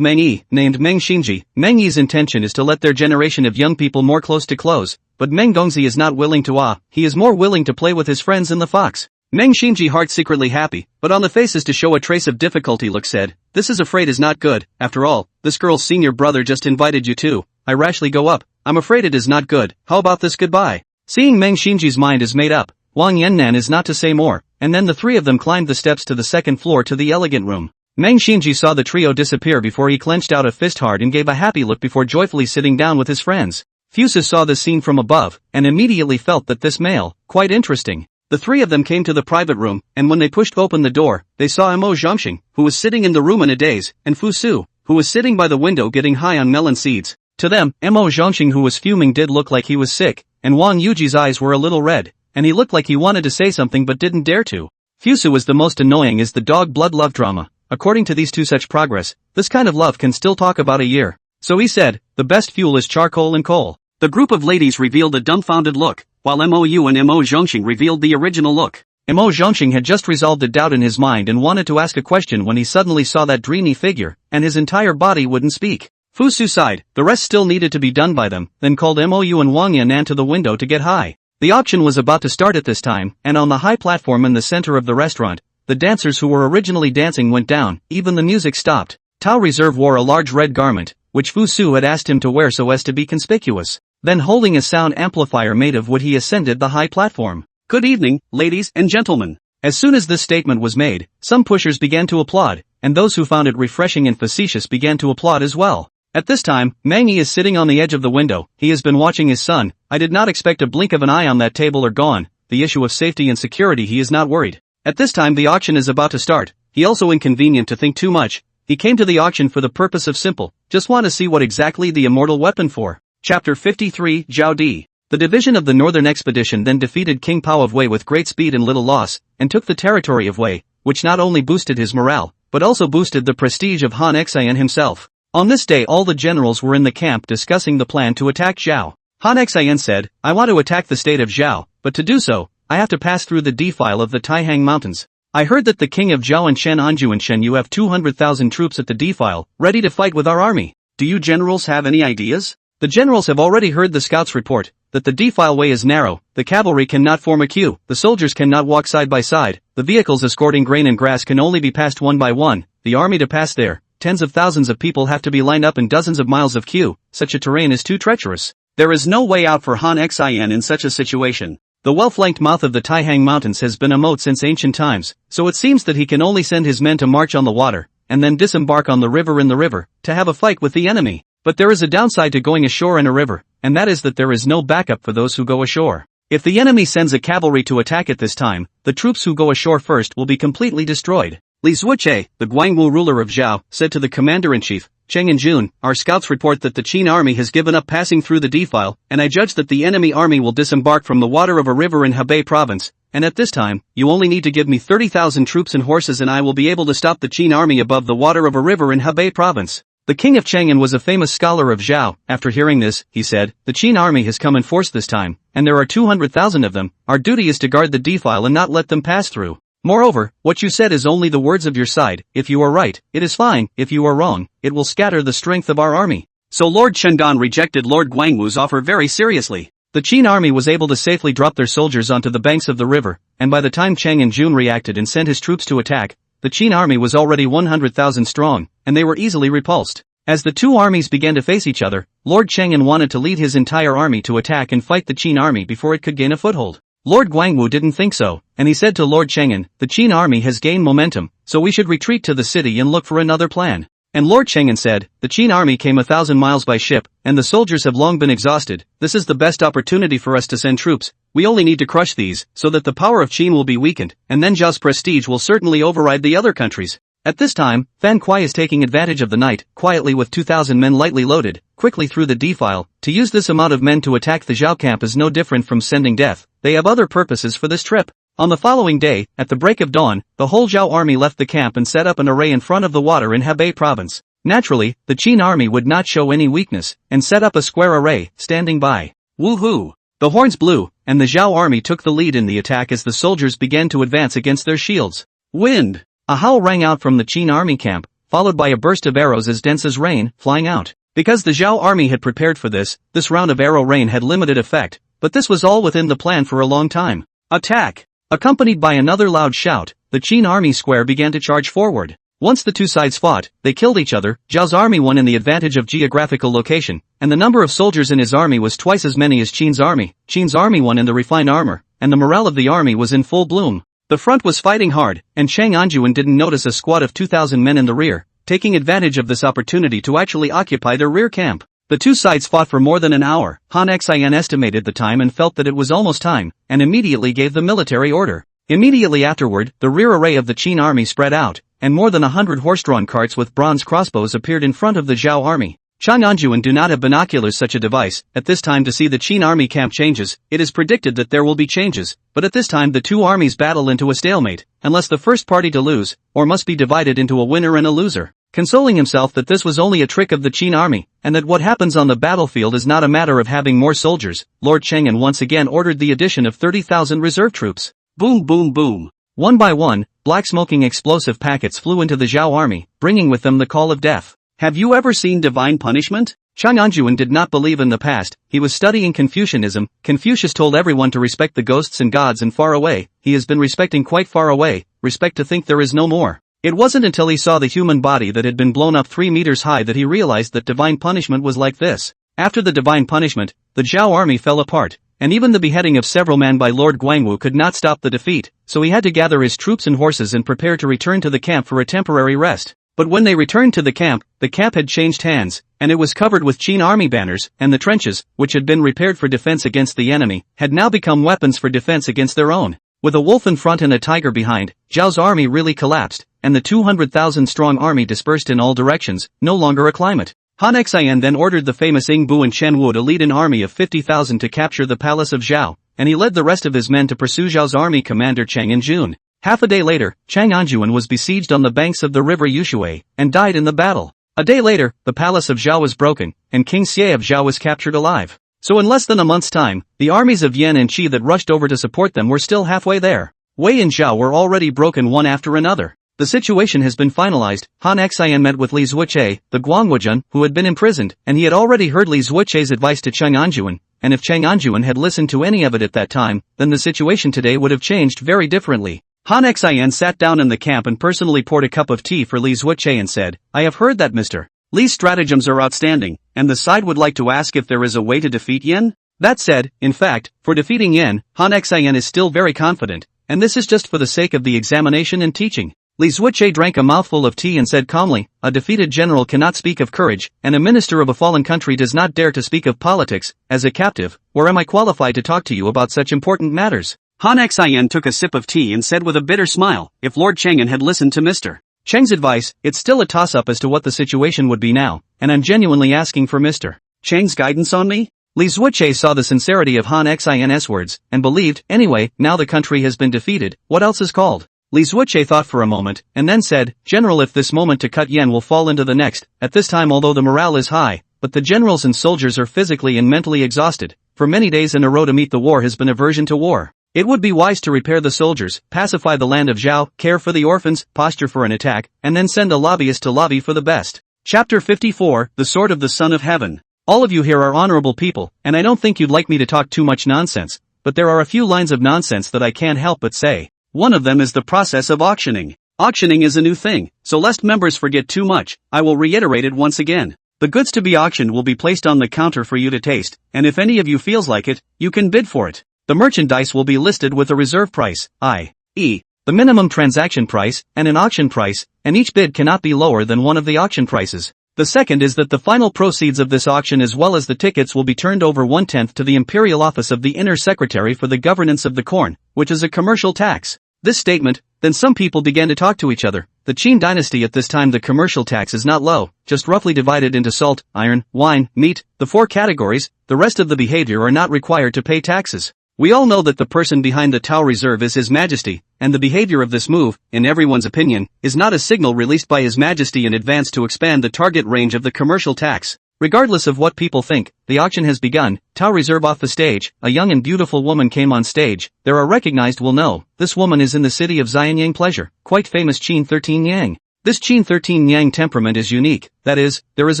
Meng Yi, named Meng Xingji. Meng Yi's intention is to let their generation of young people more close to close, but Meng Dongzi is not willing to he is more willing to play with his friends in the fox. Meng Xingji heart secretly happy, but on the faces to show a trace of difficulty look said, "This is afraid is not good, after all, this girl's senior brother just invited you too. I rashly go up, I'm afraid it is not good, how about this goodbye?" Seeing Meng Xingji's mind is made up, Wang Yannan is not to say more, and then the three of them climbed the steps to the second floor to the elegant room. Meng Xingji saw the trio disappear before he clenched out a fist hard and gave a happy look before joyfully sitting down with his friends. Fusa saw this scene from above, and immediately felt that this male, quite interesting. The three of them came to the private room, and when they pushed open the door, they saw Mo Zhongxing, who was sitting in the room in a daze, and Fu Su, who was sitting by the window getting high on melon seeds. To them, Mo Zhongxing, who was fuming, did look like he was sick, and Wang Yuji's eyes were a little red, and he looked like he wanted to say something but didn't dare to. Fusu was the most annoying is the dog blood love drama. According to these two, such progress, this kind of love can still talk about a year. So he said, "The best fuel is charcoal and coal." The group of ladies revealed a dumbfounded look, while Mo Yu and Mo Zhongxing revealed the original look. Mo Zhongxing had just resolved a doubt in his mind and wanted to ask a question when he suddenly saw that dreamy figure, and his entire body wouldn't speak. Fu Su sighed, the rest still needed to be done by them, then called Mo Yu and Wang Yannan to the window to get high. The auction was about to start at this time, and on the high platform in the center of the restaurant, the dancers who were originally dancing went down, even the music stopped. Tao Reserve wore a large red garment, which Fu Su had asked him to wear so as to be conspicuous. Then holding a sound amplifier made of wood he ascended the high platform. "Good evening, ladies and gentlemen." As soon as this statement was made, some pushers began to applaud, and those who found it refreshing and facetious began to applaud as well. At this time, Meng Yi is sitting on the edge of the window. He has been watching his son. I did not expect a blink of an eye on that table or gone. The issue of safety and security, he is not worried. At this time the auction is about to start. He also inconvenient to think too much. He came to the auction for the purpose of simple, just want to see what exactly the immortal weapon for. Chapter 53, Zhao Di. The division of the Northern Expedition then defeated King Pao of Wei with great speed and little loss, and took the territory of Wei, which not only boosted his morale, but also boosted the prestige of Han Xian himself. On this day all the generals were in the camp discussing the plan to attack Zhao. Han Xian said, "I want to attack the state of Zhao, but to do so, I have to pass through the defile of the Taihang Mountains. I heard that the king of Zhao and Shen Anju and Shen Yu have 200,000 troops at the defile, ready to fight with our army. Do you generals have any ideas?" The generals have already heard the scouts report, that the defile way is narrow, the cavalry cannot form a queue, the soldiers cannot walk side by side, the vehicles escorting grain and grass can only be passed one by one, the army to pass there, tens of thousands of people have to be lined up in dozens of miles of queue, such a terrain is too treacherous. There is no way out for Han Xian in such a situation. The well-flanked mouth of the Taihang Mountains has been a moat since ancient times, so it seems that he can only send his men to march on the water, and then disembark on the river in the river, to have a fight with the enemy. But there is a downside to going ashore in a river, and that is that there is no backup for those who go ashore. If the enemy sends a cavalry to attack at this time, the troops who go ashore first will be completely destroyed. Li Zuoche, the Guangwu ruler of Zhao, said to the commander-in-chief, Cheng and Jun, our scouts report that the Qin army has given up passing through the defile, and I judge that the enemy army will disembark from the water of a river in Hebei province, and at this time, you only need to give me 30,000 troops and horses and I will be able to stop the Qin army above the water of a river in Hebei province. The king of Chang'an was a famous scholar of Zhao. After hearing this, he said, the Qin army has come in force this time, and there are 200,000 of them. Our duty is to guard the defile and not let them pass through. Moreover, what you said is only the words of your side. If you are right, it is fine. If you are wrong, it will scatter the strength of our army. So Lord Shendan rejected Lord Guangwu's offer very seriously. The Qin army was able to safely drop their soldiers onto the banks of the river, and by the time Cheng and Jun reacted and sent his troops to attack, the Qin army was already 100,000 strong, and they were easily repulsed. As the two armies began to face each other, Lord Cheng'an wanted to lead his entire army to attack and fight the Qin army before it could gain a foothold. Lord Guangwu didn't think so, and he said to Lord Cheng'an, the Qin army has gained momentum, so we should retreat to the city and look for another plan. And Lord Cheng'an said, the Qin army came 1,000 miles by ship, and the soldiers have long been exhausted. This is the best opportunity for us to send troops. We only need to crush these, so that the power of Qin will be weakened, and then Zhao's prestige will certainly override the other countries. At this time, Fan Kuai is taking advantage of the night, quietly with 2,000 men lightly loaded, quickly through the defile. To use this amount of men to attack the Zhao camp is no different from sending death. They have other purposes for this trip. On the following day, at the break of dawn, the whole Zhao army left the camp and set up an array in front of the water in Hebei province. Naturally, the Qin army would not show any weakness, and set up a square array, standing by. Woohoo! The horns blew, and the Zhao army took the lead in the attack as the soldiers began to advance against their shields. Wind! A howl rang out from the Qin army camp, followed by a burst of arrows as dense as rain, flying out. Because the Zhao army had prepared for this round of arrow rain had limited effect, but this was all within the plan for a long time. Attack! Accompanied by another loud shout, the Qin army square began to charge forward. Once the two sides fought, they killed each other. Zhao's army won in the advantage of geographical location, and the number of soldiers in his army was twice as many as Qin's army. Qin's army won in the refined armor, and the morale of the army was in full bloom. The front was fighting hard, and Cheng Anjuan didn't notice a squad of 2,000 men in the rear, taking advantage of this opportunity to actually occupy their rear camp. The two sides fought for more than an hour. Han Xian estimated the time and felt that it was almost time, and immediately gave the military order. Immediately afterward, the rear array of the Qin army spread out, and more than 100 horse-drawn carts with bronze crossbows appeared in front of the Zhao army. Cheng Anjuan do not have binoculars such a device, at this time to see the Qin army camp changes. It is predicted that there will be changes, but at this time the two armies battle into a stalemate, unless the first party to lose, or must be divided into a winner and a loser. Consoling himself that this was only a trick of the Qin army, and that what happens on the battlefield is not a matter of having more soldiers, Lord Cheng'an once again ordered the addition of 30,000 reserve troops. Boom boom boom. One by one, black smoking explosive packets flew into the Zhao army, bringing with them the call of death. Have you ever seen divine punishment? Cheng Anjuan did not believe in the past. He was studying Confucianism. Confucius told everyone to respect the ghosts and gods and far away. He has been respecting quite far away, respect to think there is no more. It wasn't until he saw the human body that had been blown up 3 meters high that he realized that divine punishment was like this. After the divine punishment, the Zhao army fell apart, and even the beheading of several men by Lord Guangwu could not stop the defeat, so he had to gather his troops and horses and prepare to return to the camp for a temporary rest. But when they returned to the camp had changed hands, and it was covered with Qin army banners, and the trenches, which had been repaired for defense against the enemy, had now become weapons for defense against their own. With a wolf in front and a tiger behind, Zhao's army really collapsed, and the 200,000 strong army dispersed in all directions, no longer a climate. Han Xian then ordered the famous Ing Bu and Chen Wu to lead an army of 50,000 to capture the palace of Zhao, and he led the rest of his men to pursue Zhao's army commander Cheng and Jun. Half a day later, Cheng Anjuan was besieged on the banks of the river Yushui, and died in the battle. A day later, the palace of Zhao was broken, and King Xie of Zhao was captured alive. So in less than a month's time, the armies of Yan and Qi that rushed over to support them were still halfway there. Wei and Zhao were already broken one after another. The situation has been finalized. Han Xian met with Li Zuoche, the Guangwujun, who had been imprisoned, and he had already heard Li Zuoche's advice to Cheng Anjuan, and if Cheng Anjuan had listened to any of it at that time, then the situation today would have changed very differently. Han Xian sat down in the camp and personally poured a cup of tea for Li Zuoche and said, I have heard that Mr. Li's stratagems are outstanding, and the side would like to ask if there is a way to defeat Yin? That said, in fact, for defeating Yan, Han Xin is still very confident, and this is just for the sake of the examination and teaching. Li Zuoche drank a mouthful of tea and said calmly, a defeated general cannot speak of courage, and a minister of a fallen country does not dare to speak of politics. As a captive, where am I qualified to talk to you about such important matters? Han Xin took a sip of tea and said with a bitter smile, if Lord Chang'an had listened to Mr. Cheng's advice, it's still a toss-up as to what the situation would be now, and I'm genuinely asking for Mr. Chang's guidance on me? Li Zuoche saw the sincerity of Han Xin's words, and believed, anyway, now the country has been defeated, what else is called? Li Zuoche thought for a moment, and then said, General, if this moment to cut Yan will fall into the next, at this time although the morale is high, but the generals and soldiers are physically and mentally exhausted, for many days in a row to meet the war has been aversion to war. It would be wise to repair the soldiers, pacify the land of Zhao, care for the orphans, posture for an attack, and then send a lobbyist to lobby for the best. Chapter 54, The Sword of the Son of Heaven. All of you here are honorable people, and I don't think you'd like me to talk too much nonsense, but there are a few lines of nonsense that I can't help but say. One of them is the process of auctioning. Auctioning is a new thing, so lest members forget too much, I will reiterate it once again. The goods to be auctioned will be placed on the counter for you to taste, and if any of you feels like it, you can bid for it. The merchandise will be listed with a reserve price, i.e., the minimum transaction price, and an auction price, and each bid cannot be lower than one of the auction prices. The second is that the final proceeds of this auction as well as the tickets will be turned over 1/10 to the Imperial Office of the Inner Secretary for the Governance of the Corn, which is a commercial tax. This statement, then some people began to talk to each other. The Qin Dynasty at this time the commercial tax is not low, just roughly divided into salt, iron, wine, meat, the 4 categories, the rest of the behavior are not required to pay taxes. We all know that the person behind the Tao Reserve is His Majesty, and the behavior of this move, in everyone's opinion, is not a signal released by His Majesty in advance to expand the target range of the commercial tax. Regardless of what people think, the auction has begun. Tao Reserve off the stage, a young and beautiful woman came on stage. There are recognized will know, this woman is in the city of Xianyang Pleasure, quite famous Qin 13 Yang. This Qin 13 Yang temperament is unique, that is, there is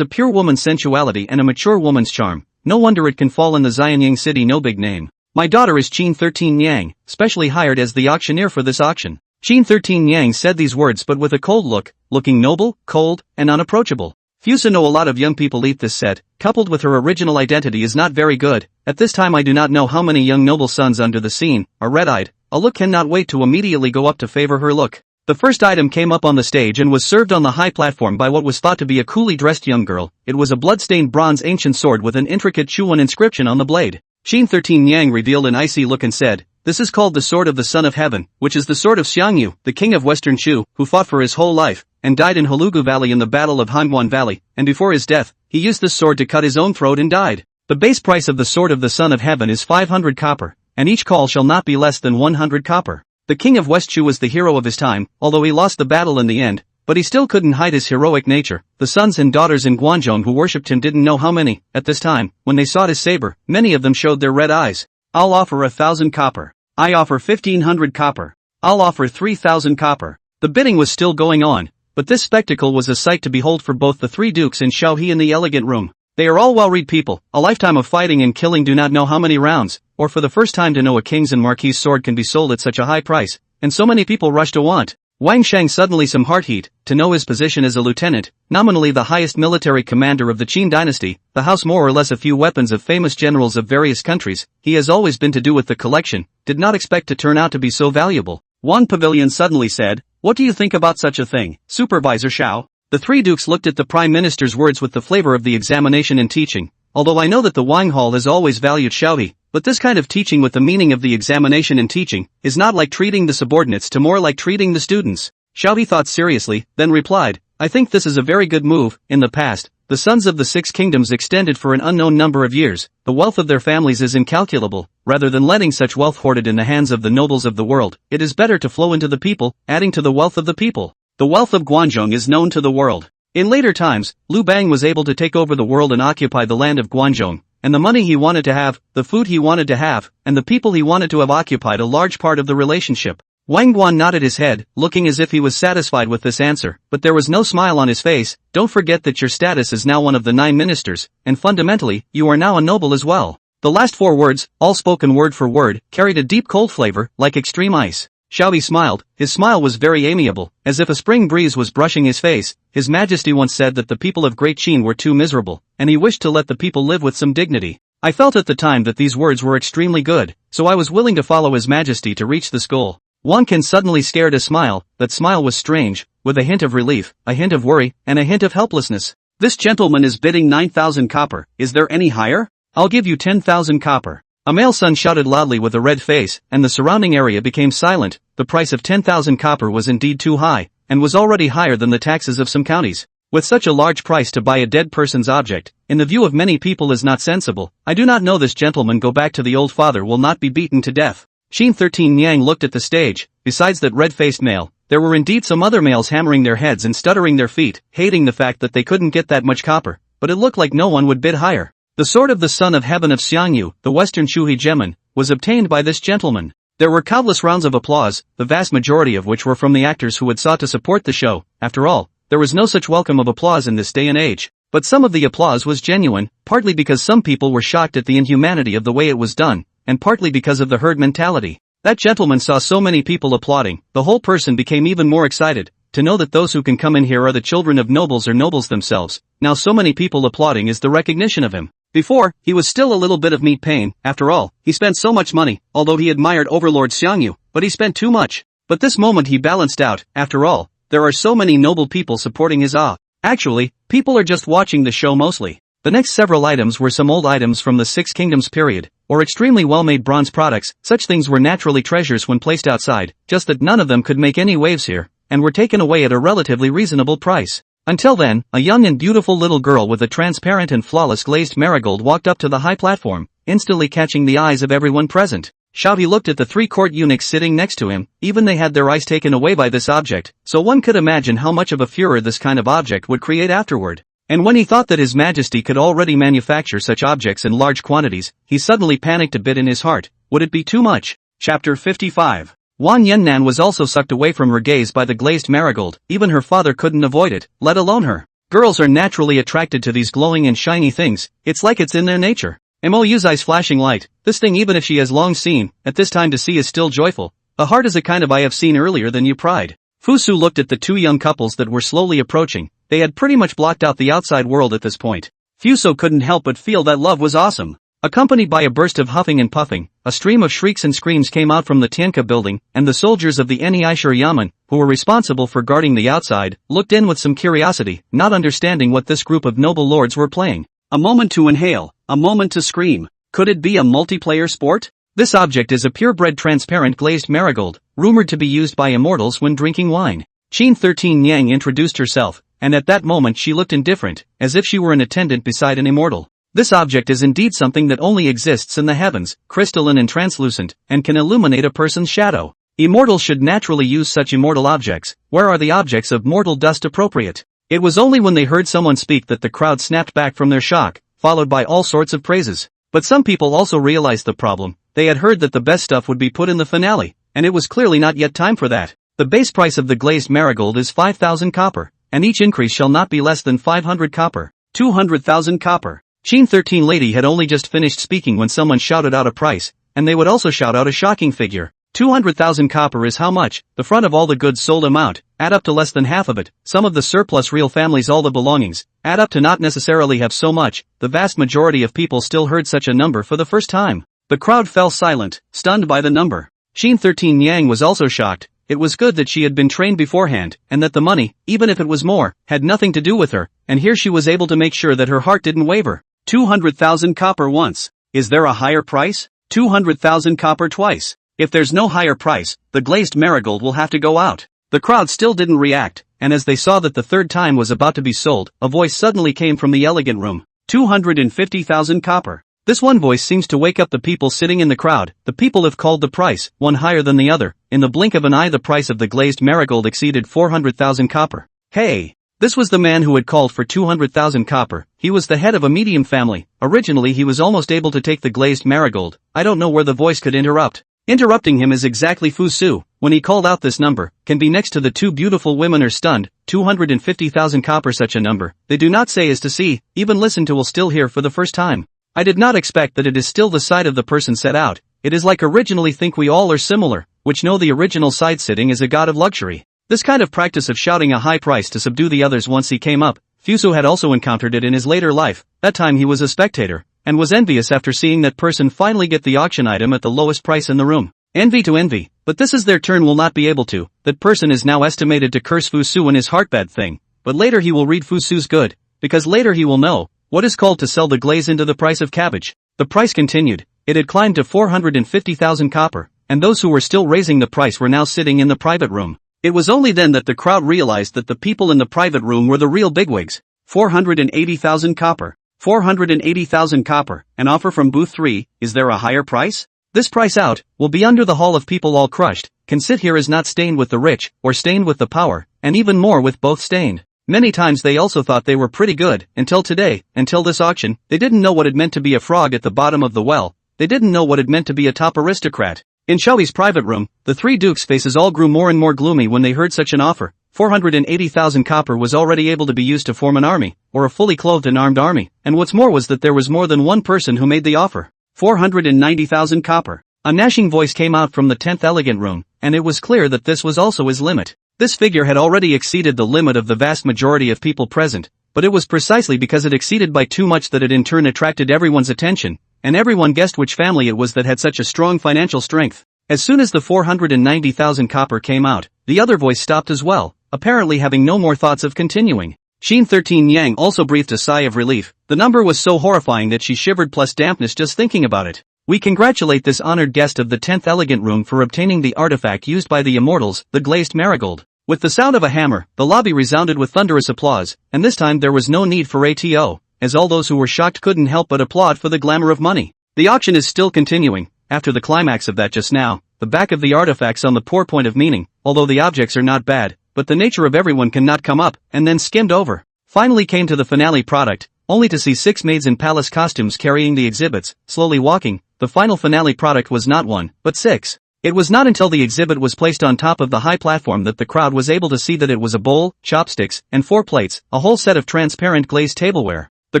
a pure woman's sensuality and a mature woman's charm. No wonder it can fall in the Xianyang city no big name. My daughter is Qin 13 Yang, specially hired as the auctioneer for this auction. Qin 13 Yang said these words but with a cold look, looking noble, cold, and unapproachable. Fusa know a lot of young people eat this set, coupled with her original identity is not very good. At this time I do not know how many young noble sons under the scene are red-eyed. A look cannot wait to immediately go up to favor her look. The first item came up on the stage and was served on the high platform by what was thought to be a coolly dressed young girl. It was a blood-stained bronze ancient sword with an intricate Chuan inscription on the blade. Qin 13 Yang revealed an icy look and said, this is called the Sword of the Son of Heaven, which is the sword of Xiangyu, the king of Western Shu, who fought for his whole life, and died in Hulugu Valley in the Battle of Hanguan Valley, and before his death, he used this sword to cut his own throat and died. The base price of the Sword of the Son of Heaven is 500 copper, and each call shall not be less than 100 copper. The king of West Shu was the hero of his time, although he lost the battle in the end, but he still couldn't hide his heroic nature. The sons and daughters in Guangzhou who worshipped him didn't know how many, at this time, when they saw his saber, many of them showed their red eyes. I'll offer 1,000 copper. I offer 1,500 copper. I'll offer 3,000 copper. The bidding was still going on, but this spectacle was a sight to behold for both the 3 dukes and Xiao He in the elegant room. They are all well-read people, a lifetime of fighting and killing do not know how many rounds, or for the first time to know a king's and marquis' sword can be sold at such a high price, and so many people rush to want. Wang Sheng suddenly some heart heat, to know his position as a lieutenant, nominally the highest military commander of the Qin Dynasty, the house more or less a few weapons of famous generals of various countries, he has always been to do with the collection, did not expect to turn out to be so valuable. Wan Pavilion suddenly said, what do you think about such a thing, Supervisor Xiao? The 3 dukes looked at the Prime Minister's words with the flavor of the examination and teaching, although I know that the Wang Hall has always valued Xiao He, but this kind of teaching with the meaning of the examination and teaching, is not like treating the subordinates to more like treating the students. Xiao He thought seriously, then replied, I think this is a very good move. In the past, the sons of the 6 kingdoms extended for an unknown number of years, the wealth of their families is incalculable, rather than letting such wealth hoarded in the hands of the nobles of the world, it is better to flow into the people, adding to the wealth of the people. The wealth of Guangzhou is known to the world. In later times, Liu Bang was able to take over the world and occupy the land of Guangzhou, and the money he wanted to have, the food he wanted to have, and the people he wanted to have occupied a large part of the relationship. Wang Guan nodded his head, looking as if he was satisfied with this answer, but there was no smile on his face. Don't forget that your status is now one of the 9 ministers, and fundamentally, you are now a noble as well. The last 4 words, all spoken word for word, carried a deep cold flavor, like extreme ice. Xiao He smiled, his smile was very amiable, as if a spring breeze was brushing his face. His Majesty once said that the people of Great Qin were too miserable, and he wished to let the people live with some dignity. I felt at the time that these words were extremely good, so I was willing to follow His Majesty to reach this goal. Wang Qin suddenly scared a smile. That smile was strange, with a hint of relief, a hint of worry, and a hint of helplessness. This gentleman is bidding 9,000 copper, is there any higher? I'll give you 10,000 copper. A male son shouted loudly with a red face, and the surrounding area became silent. The price of 10,000 copper was indeed too high, and was already higher than the taxes of some counties. With such a large price to buy a dead person's object, in the view of many people is not sensible. I do not know this gentleman go back to the old father will not be beaten to death. Qin 13 Yang looked at the stage. Besides that red-faced male, there were indeed some other males hammering their heads and stuttering their feet, hating the fact that they couldn't get that much copper, but it looked like no one would bid higher. The sword of the son of heaven of Xiangyu, the western Shuhi Gemin, was obtained by this gentleman. There were countless rounds of applause, the vast majority of which were from the actors who had sought to support the show. After all, there was no such welcome of applause in this day and age. But some of the applause was genuine, partly because some people were shocked at the inhumanity of the way it was done, and partly because of the herd mentality. That gentleman saw so many people applauding, the whole person became even more excited, to know that those who can come in here are the children of nobles or nobles themselves. Now so many people applauding is the recognition of him. Before, he was still a little bit of meat pain. After all, he spent so much money, although he admired Overlord Xiangyu, but he spent too much. But this moment he balanced out. After all, there are so many noble people supporting his Actually, people are just watching the show mostly. The next several items were some old items from the Six Kingdoms period, or extremely well-made bronze products. Such things were naturally treasures when placed outside, just that none of them could make any waves here, and were taken away at a relatively reasonable price. Until then, a young and beautiful little girl with a transparent and flawless glazed marigold walked up to the high platform, instantly catching the eyes of everyone present. He looked at the three court eunuchs sitting next to him. Even they had their eyes taken away by this object, so one could imagine how much of a furor this kind of object would create afterward. And when he thought that His Majesty could already manufacture such objects in large quantities, he suddenly panicked a bit in his heart. Would it be too much? Chapter 55. Wan Yannan was also sucked away from her gaze by the glazed marigold. Even her father couldn't avoid it, let alone her. Girls are naturally attracted to these glowing and shiny things. It's like it's in their nature. Mo's eyes flashing light. This thing, even if she has long seen, at this time to see is still joyful. A heart is a kind of eye I've seen earlier than you pride. Fusu looked at the two young couples that were slowly approaching. They had pretty much blocked out the outside world at this point. Fuso couldn't help but feel that love was awesome. Accompanied by a burst of huffing and puffing, a stream of shrieks and screams came out from the Tianka building, and the soldiers of the Niishur Yamen, who were responsible for guarding the outside, looked in with some curiosity, not understanding what this group of noble lords were playing. A moment to inhale, a moment to scream. Could it be a multiplayer sport? This object is a purebred transparent glazed marigold, rumored to be used by immortals when drinking wine. Qin 13 Yang introduced herself, and at that moment she looked indifferent, as if she were an attendant beside an immortal. This object is indeed something that only exists in the heavens, crystalline and translucent, and can illuminate a person's shadow. Immortals should naturally use such immortal objects. Where are the objects of mortal dust appropriate? It was only when they heard someone speak that the crowd snapped back from their shock, followed by all sorts of praises. But some people also realized the problem. They had heard that the best stuff would be put in the finale, and it was clearly not yet time for that. The base price of the glazed marigold is 5,000 copper, and each increase shall not be less than 500 copper. 200,000 copper. Qin 13 lady had only just finished speaking when someone shouted out a price, and they would also shout out a shocking figure. 200,000 copper is how much? The front of all the goods sold amount, add up to less than half of it. Some of the surplus real families, all the belongings, add up to not necessarily have so much. The vast majority of people still heard such a number for the first time. The crowd fell silent, stunned by the number. Qin 13 Yang was also shocked. It was good that she had been trained beforehand, and that the money, even if it was more, had nothing to do with her, and here she was able to make sure that her heart didn't waver. 200,000 copper once. Is there a higher price? 200,000 copper twice. If there's no higher price, the glazed marigold will have to go out. The crowd still didn't react, and as they saw that the third time was about to be sold, a voice suddenly came from the elegant room. 250,000 copper. This one voice seems to wake up the people sitting in the crowd. The people have called the price, one higher than the other. In the blink of an eye the price of the glazed marigold exceeded 400,000 copper. Hey! This was the man who had called for 200,000 copper. He was the head of a medium family. Originally he was almost able to take the glazed marigold. I don't know where the voice could interrupt. Interrupting him is exactly Fu Su. When he called out this number, can be next to the two beautiful women are stunned. 250,000 copper, such a number. They do not say is to see, even listen to, will still hear for the first time. I did not expect that it is still the side of the person set out. It is like originally think we all are similar, which know the original side sitting is a god of luxury. This kind of practice of shouting a high price to subdue the others once he came up, Fuso had also encountered it in his later life. That time he was a spectator, and was envious after seeing that person finally get the auction item at the lowest price in the room. Envy to envy, but this is their turn will not be able to. That person is now estimated to curse Fusu in his heart bad thing, but later he will read Fusu's good, because later he will know what is called to sell the glaze into the price of cabbage. The price continued, it had climbed to 450,000 copper, and those who were still raising the price were now sitting in the private room. It was only then that the crowd realized that the people in the private room were the real bigwigs. 480,000 copper. 480,000 copper, an offer from booth 3, is there a higher price? This price out, will be under the hall of people all crushed, can sit here is not stained with the rich, or stained with the power, and even more with both stained. Many times they also thought they were pretty good, until today, until this auction, they didn't know what it meant to be a frog at the bottom of the well, they didn't know what it meant to be a top aristocrat. In Shoui's private room, the three dukes' faces all grew more and more gloomy when they heard such an offer. 480,000 copper was already able to be used to form an army, or a fully clothed and armed army, and what's more was that there was more than one person who made the offer. 490,000 copper. A gnashing voice came out from the 10th elegant room, and it was clear that this was also his limit. This figure had already exceeded the limit of the vast majority of people present, but it was precisely because it exceeded by too much that it in turn attracted everyone's attention, and everyone guessed which family it was that had such a strong financial strength. As soon as the 490,000 copper came out, the other voice stopped as well, apparently having no more thoughts of continuing. Qin 13 Yang also breathed a sigh of relief. The number was so horrifying that she shivered plus dampness just thinking about it. We congratulate this honored guest of the 10th elegant room for obtaining the artifact used by the immortals, the glazed marigold. With the sound of a hammer, the lobby resounded with thunderous applause, and this time there was no need for ATO, as all those who were shocked couldn't help but applaud for the glamour of money. The auction is still continuing. After the climax of that just now, the back of the artifacts on the poor point of meaning, although the objects are not bad, but the nature of everyone cannot come up, and then skimmed over. Finally came to the finale product, only to see 6 maids in palace costumes carrying the exhibits, slowly walking. The final finale product was not 1, but 6. It was not until the exhibit was placed on top of the high platform that the crowd was able to see that it was a bowl, chopsticks, and 4 plates, a whole set of transparent glazed tableware. The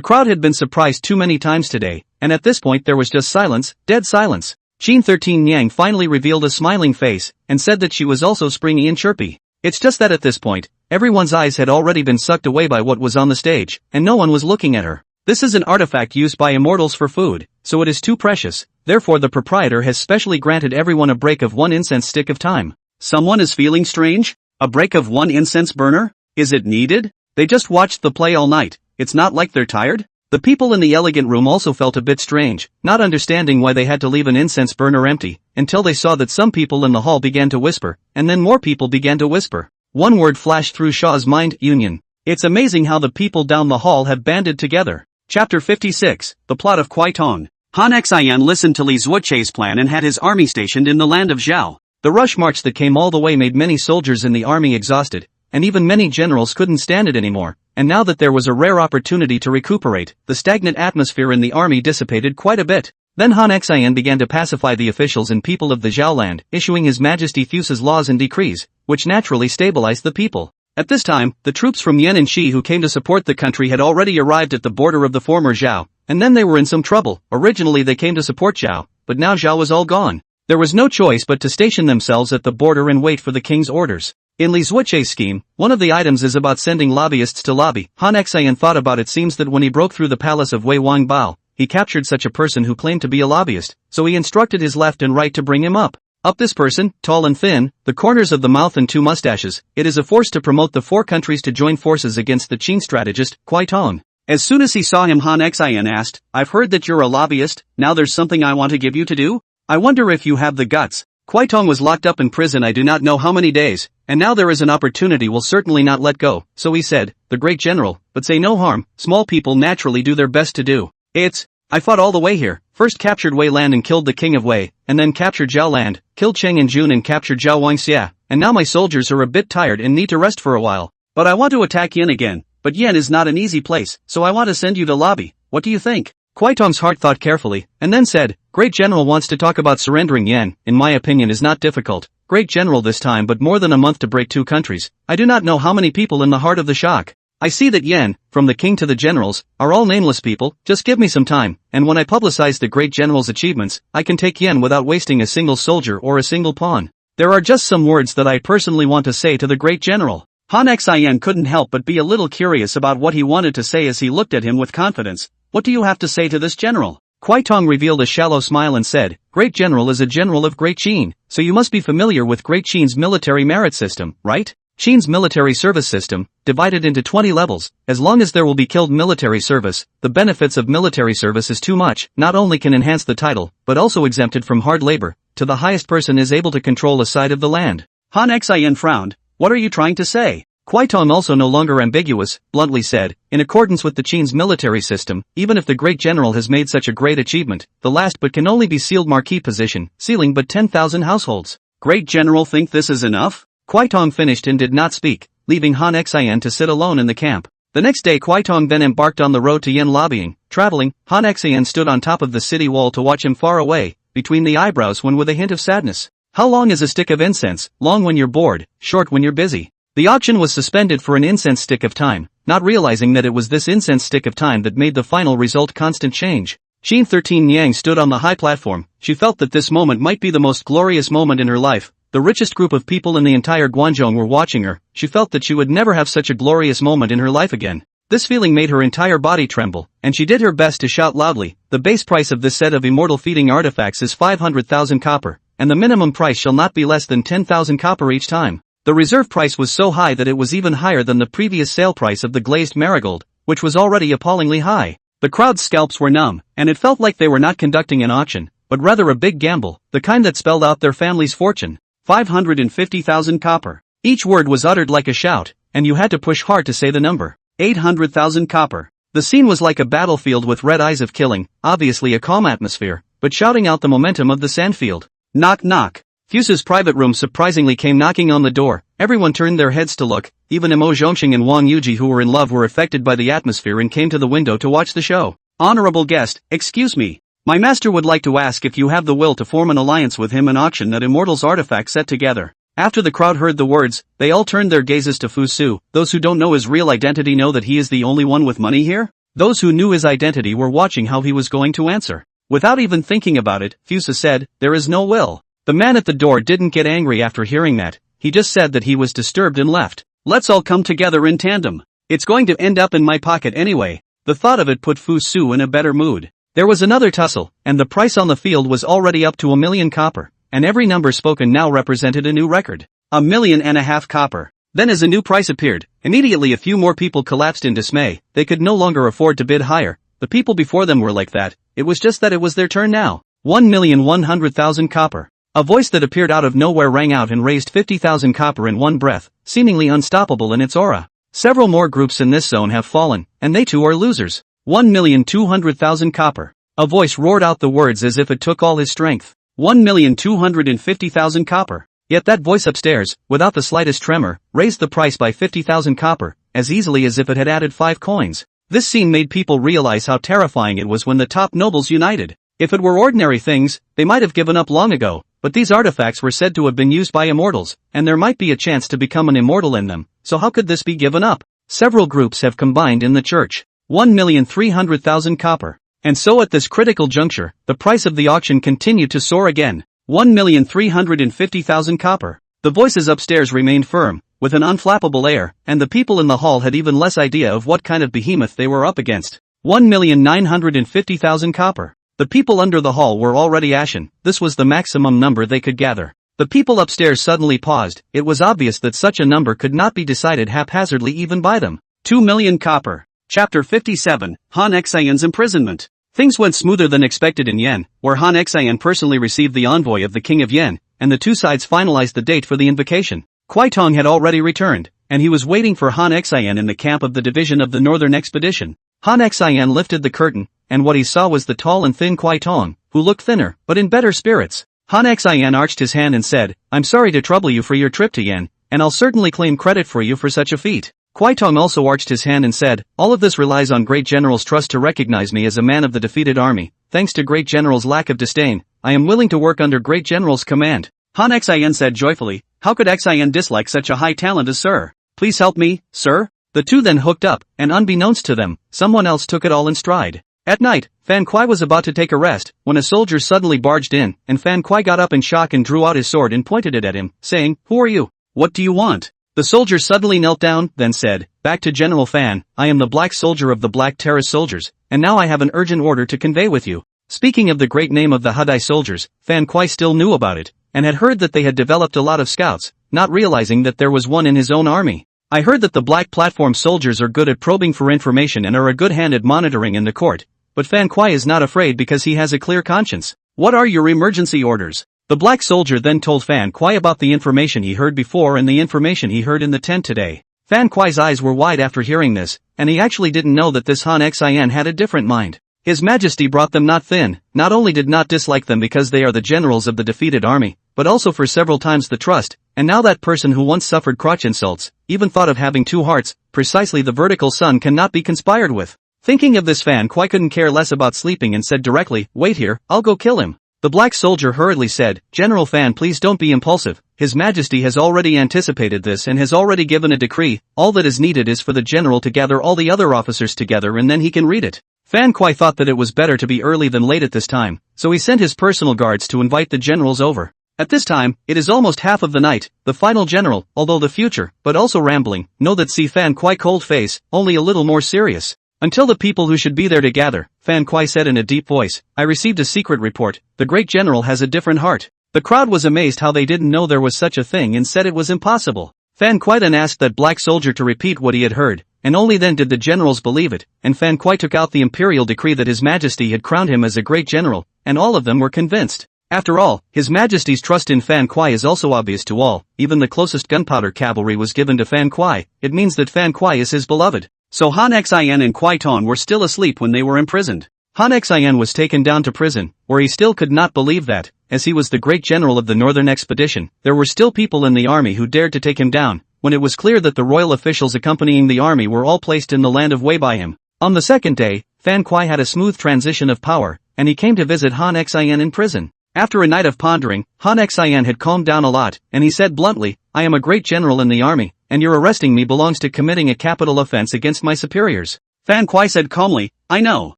crowd had been surprised too many times today, and at this point there was just silence, dead silence. Qin 13 Yang finally revealed a smiling face, and said that she was also springy and chirpy. It's just that at this point, everyone's eyes had already been sucked away by what was on the stage, and no one was looking at her. This is an artifact used by immortals for food, so it is too precious, therefore the proprietor has specially granted everyone a break of 1 incense stick of time. Someone is feeling strange? A break of 1 incense burner? Is it needed? They just watched the play all night, it's not like they're tired? The people in the elegant room also felt a bit strange, not understanding why they had to leave an incense burner empty, until they saw that some people in the hall began to whisper, and then more people began to whisper. One word flashed through Shaw's mind, union. It's amazing how the people down the hall have banded together. Chapter 56, The Plot of Kwai Tong. Han Xian listened to Li Zuochei's plan and had his army stationed in the land of Zhao. The rush march that came all the way made many soldiers in the army exhausted, and even many generals couldn't stand it anymore. And now that there was a rare opportunity to recuperate, the stagnant atmosphere in the army dissipated quite a bit. Then Han Xian began to pacify the officials and people of the Zhao land, issuing His Majesty Fuse's laws and decrees, which naturally stabilized the people. At this time, the troops from Yan and Shi who came to support the country had already arrived at the border of the former Zhao, and then they were in some trouble. Originally they came to support Zhao, but now Zhao was all gone. There was no choice but to station themselves at the border and wait for the king's orders. In Li Zuochei's scheme, one of the items is about sending lobbyists to lobby. Han Xian thought about it. Seems that when he broke through the palace of Wei Wangbao, he captured such a person who claimed to be a lobbyist, so he instructed his left and right to bring him up. Up this person, tall and thin, the corners of the mouth and 2 mustaches, it is a force to promote the 4 countries to join forces against the Qin strategist, Kwai Tong. As soon as he saw him, Han Xian asked, I've heard that you're a lobbyist, now there's something I want to give you to do? I wonder if you have the guts. Kwai Tong was locked up in prison I do not know how many days, and now there is an opportunity will certainly not let go, so he said, the great general, but say no harm, small people naturally do their best to do. I fought all the way here, first captured Wei land and killed the king of Wei, and then captured Zhao land, killed Cheng and Jun and captured Zhao Wangxia, and now my soldiers are a bit tired and need to rest for a while. But I want to attack Yen again, but Yen is not an easy place, so I want to send you to lobby, what do you think? Kwai Tong's heart thought carefully, and then said, Great General wants to talk about surrendering Yen, in my opinion is not difficult. Great General this time but more than a month to break 2 countries, I do not know how many people in the heart of the shock. I see that Yen, from the king to the generals, are all nameless people, just give me some time, and when I publicize the great general's achievements, I can take Yen without wasting a single soldier or a single pawn. There are just some words that I personally want to say to the great general. Han Xian couldn't help but be a little curious about what he wanted to say as he looked at him with confidence. what do you have to say to this general? Kwai Tong revealed a shallow smile and said, Great General is a general of Great Qin, so you must be familiar with Great Qin's military merit system, right? Qin's military service system, divided into 20 levels, as long as there will be killed military service, the benefits of military service is too much, not only can enhance the title, but also exempted from hard labor, to the highest person is able to control a side of the land. Han Xian frowned, what are you trying to say? Kwai Tong also no longer ambiguous, bluntly said, in accordance with the Qin's military system, even if the great general has made such a great achievement, the last but can only be sealed marquee position, sealing but 10,000 households. Great general think this is enough? Kwai Tong finished and did not speak, leaving Han Xian to sit alone in the camp. The next day Kwai Tong then embarked on the road to Yin lobbying. Traveling, Han Xian stood on top of the city wall to watch him far away, between the eyebrows one with a hint of sadness. How long is a stick of incense? Long when you're bored, short when you're busy. The auction was suspended for an incense stick of time, not realizing that it was this incense stick of time that made the final result constant change. Qin 13 Niang stood on the high platform. She felt that this moment might be the most glorious moment in her life. The richest group of people in the entire Guangzhou were watching her. She felt that she would never have such a glorious moment in her life again. This feeling made her entire body tremble, and she did her best to shout loudly, the base price of this set of immortal feeding artifacts is 500,000 copper, and the minimum price shall not be less than 10,000 copper each time. The reserve price was so high that it was even higher than the previous sale price of the glazed marigold, which was already appallingly high. The crowd's scalps were numb, and it felt like they were not conducting an auction, but rather a big gamble, the kind that spelled out their family's fortune. 550,000 copper. Each word was uttered like a shout, and you had to push hard to say the number. 800,000 copper. The scene was like a battlefield with red eyes of killing, obviously a calm atmosphere, but shouting out the momentum of the sandfield. Knock knock. Fuse's private room surprisingly came knocking on the door. Everyone turned their heads to look. Even Mo Zhongxing and Wang Yuji who were in love were affected by the atmosphere and came to the window to watch the show. Honorable guest, excuse me. My master would like to ask if you have the will to form an alliance with him and auction that immortal's artifact set together. After the crowd heard the words, they all turned their gazes to Fu Su. Those who don't know his real identity know that he is the only one with money here? Those who knew his identity were watching how he was going to answer. Without even thinking about it, Fusa said, there is no will. The man at the door didn't get angry after hearing that. He just said that he was disturbed and left. Let's all come together in tandem. It's going to end up in my pocket anyway. The thought of it put Fu Su in a better mood. There was another tussle, and the price on the field was already up to 1,000,000 copper, and every number spoken now represented a new record. 1.5 million copper. Then as a new price appeared, immediately a few more people collapsed in dismay. They could no longer afford to bid higher. The people before them were like that. It was just that it was their turn now. 1,100,000 copper. A voice that appeared out of nowhere rang out and raised 50,000 copper in one breath, seemingly unstoppable in its aura. Several more groups in this zone have fallen, and they too are losers. 1,200,000 copper. A voice roared out the words as if it took all his strength. 1,250,000 copper. Yet that voice upstairs, without the slightest tremor, raised the price by 50,000 copper, as easily as if it had added 5 coins. This scene made people realize how terrifying it was when the top nobles united. If it were ordinary things, they might have given up long ago, but these artifacts were said to have been used by immortals, and there might be a chance to become an immortal in them, so how could this be given up? Several groups have combined in the church. 1,300,000 copper. And so at this critical juncture, the price of the auction continued to soar again. 1,350,000 copper. The voices upstairs remained firm, with an unflappable air, and the people in the hall had even less idea of what kind of behemoth they were up against. 1,950,000 copper. The people under the hall were already ashen. This was the maximum number they could gather. The people upstairs suddenly paused. It was obvious that such a number could not be decided haphazardly even by them. 2 million copper. Chapter 57, Han Xian's imprisonment. Things went smoother than expected in Yen, where Han Xian personally received the envoy of the King of Yen, and the two sides finalized the date for the invocation. Kwai Tong had already returned, and he was waiting for Han Xian in the camp of the division of the Northern Expedition. Han Xian lifted the curtain, and what he saw was the tall and thin Kwai Tong, who looked thinner, but in better spirits. Han Xian arched his hand and said, I'm sorry to trouble you for your trip to Yen, and I'll certainly claim credit for you for such a feat. Kwai Tong also arched his hand and said, all of this relies on Great General's trust to recognize me as a man of the defeated army. Thanks to Great General's lack of disdain, I am willing to work under Great General's command. Han Xian said joyfully, how could Xian dislike such a high talent as sir? Please help me, sir? The two then hooked up, and unbeknownst to them, someone else took it all in stride. At night, Fan Kuai was about to take a rest, when a soldier suddenly barged in, and Fan Kuai got up in shock and drew out his sword and pointed it at him, saying, who are you? What do you want? The soldier suddenly knelt down, then said, "Back to General Fan, I am the Black Soldier of the Black Terrace Soldiers, and now I have an urgent order to convey with you." Speaking of the great name of the Hadai soldiers, Fan Kuai still knew about it, and had heard that they had developed a lot of scouts, not realizing that there was one in his own army. "I heard that the Black Platform soldiers are good at probing for information and are a good hand at monitoring in the court, but Fan Kuai is not afraid because he has a clear conscience. What are your emergency orders?" The black soldier then told Fan Kuai about the information he heard before and the information he heard in the tent today. Fan Kuai's eyes were wide after hearing this, and he actually didn't know that this Han Xin had a different mind. His Majesty brought them not thin, not only did not dislike them because they are the generals of the defeated army, but also for several times the trust, and now that person who once suffered crotch insults, even thought of having two hearts, precisely the vertical sun cannot be conspired with. Thinking of this, Fan Kuai couldn't care less about sleeping and said directly, "Wait here, I'll go kill him." The black soldier hurriedly said, "General Fan, please don't be impulsive. His Majesty has already anticipated this and has already given a decree. All that is needed is for the general to gather all the other officers together and then he can read it." Fan Kuai thought that it was better to be early than late at this time, so he sent his personal guards to invite the generals over. At this time, it is almost half of the night. The final general, although the future, but also rambling, know that see Fan Kuai cold face, only a little more serious. "Until the people who should be there to gather," Fan Kuai said in a deep voice, "I received a secret report. The great general has a different heart." The crowd was amazed how they didn't know there was such a thing and said it was impossible. Fan Kuai then asked that black soldier to repeat what he had heard, and only then did the generals believe it, and Fan Kuai took out the imperial decree that His Majesty had crowned him as a great general, and all of them were convinced. After all, His Majesty's trust in Fan Kuai is also obvious to all. Even the closest gunpowder cavalry was given to Fan Kuai. It means that Fan Kuai is his beloved. So Han Xin and Kuai Ton were still asleep when they were imprisoned. Han Xin was taken down to prison, where he still could not believe that, as he was the great general of the northern expedition, there were still people in the army who dared to take him down, when it was clear that the royal officials accompanying the army were all placed in the land of Wei by him. On the second day, Fan Kuai had a smooth transition of power, and he came to visit Han Xin in prison. After a night of pondering, Han Xin had calmed down a lot, and he said bluntly, "I am a great general in the army, and your arresting me belongs to committing a capital offense against my superiors." Fan Kuai said calmly, "I know.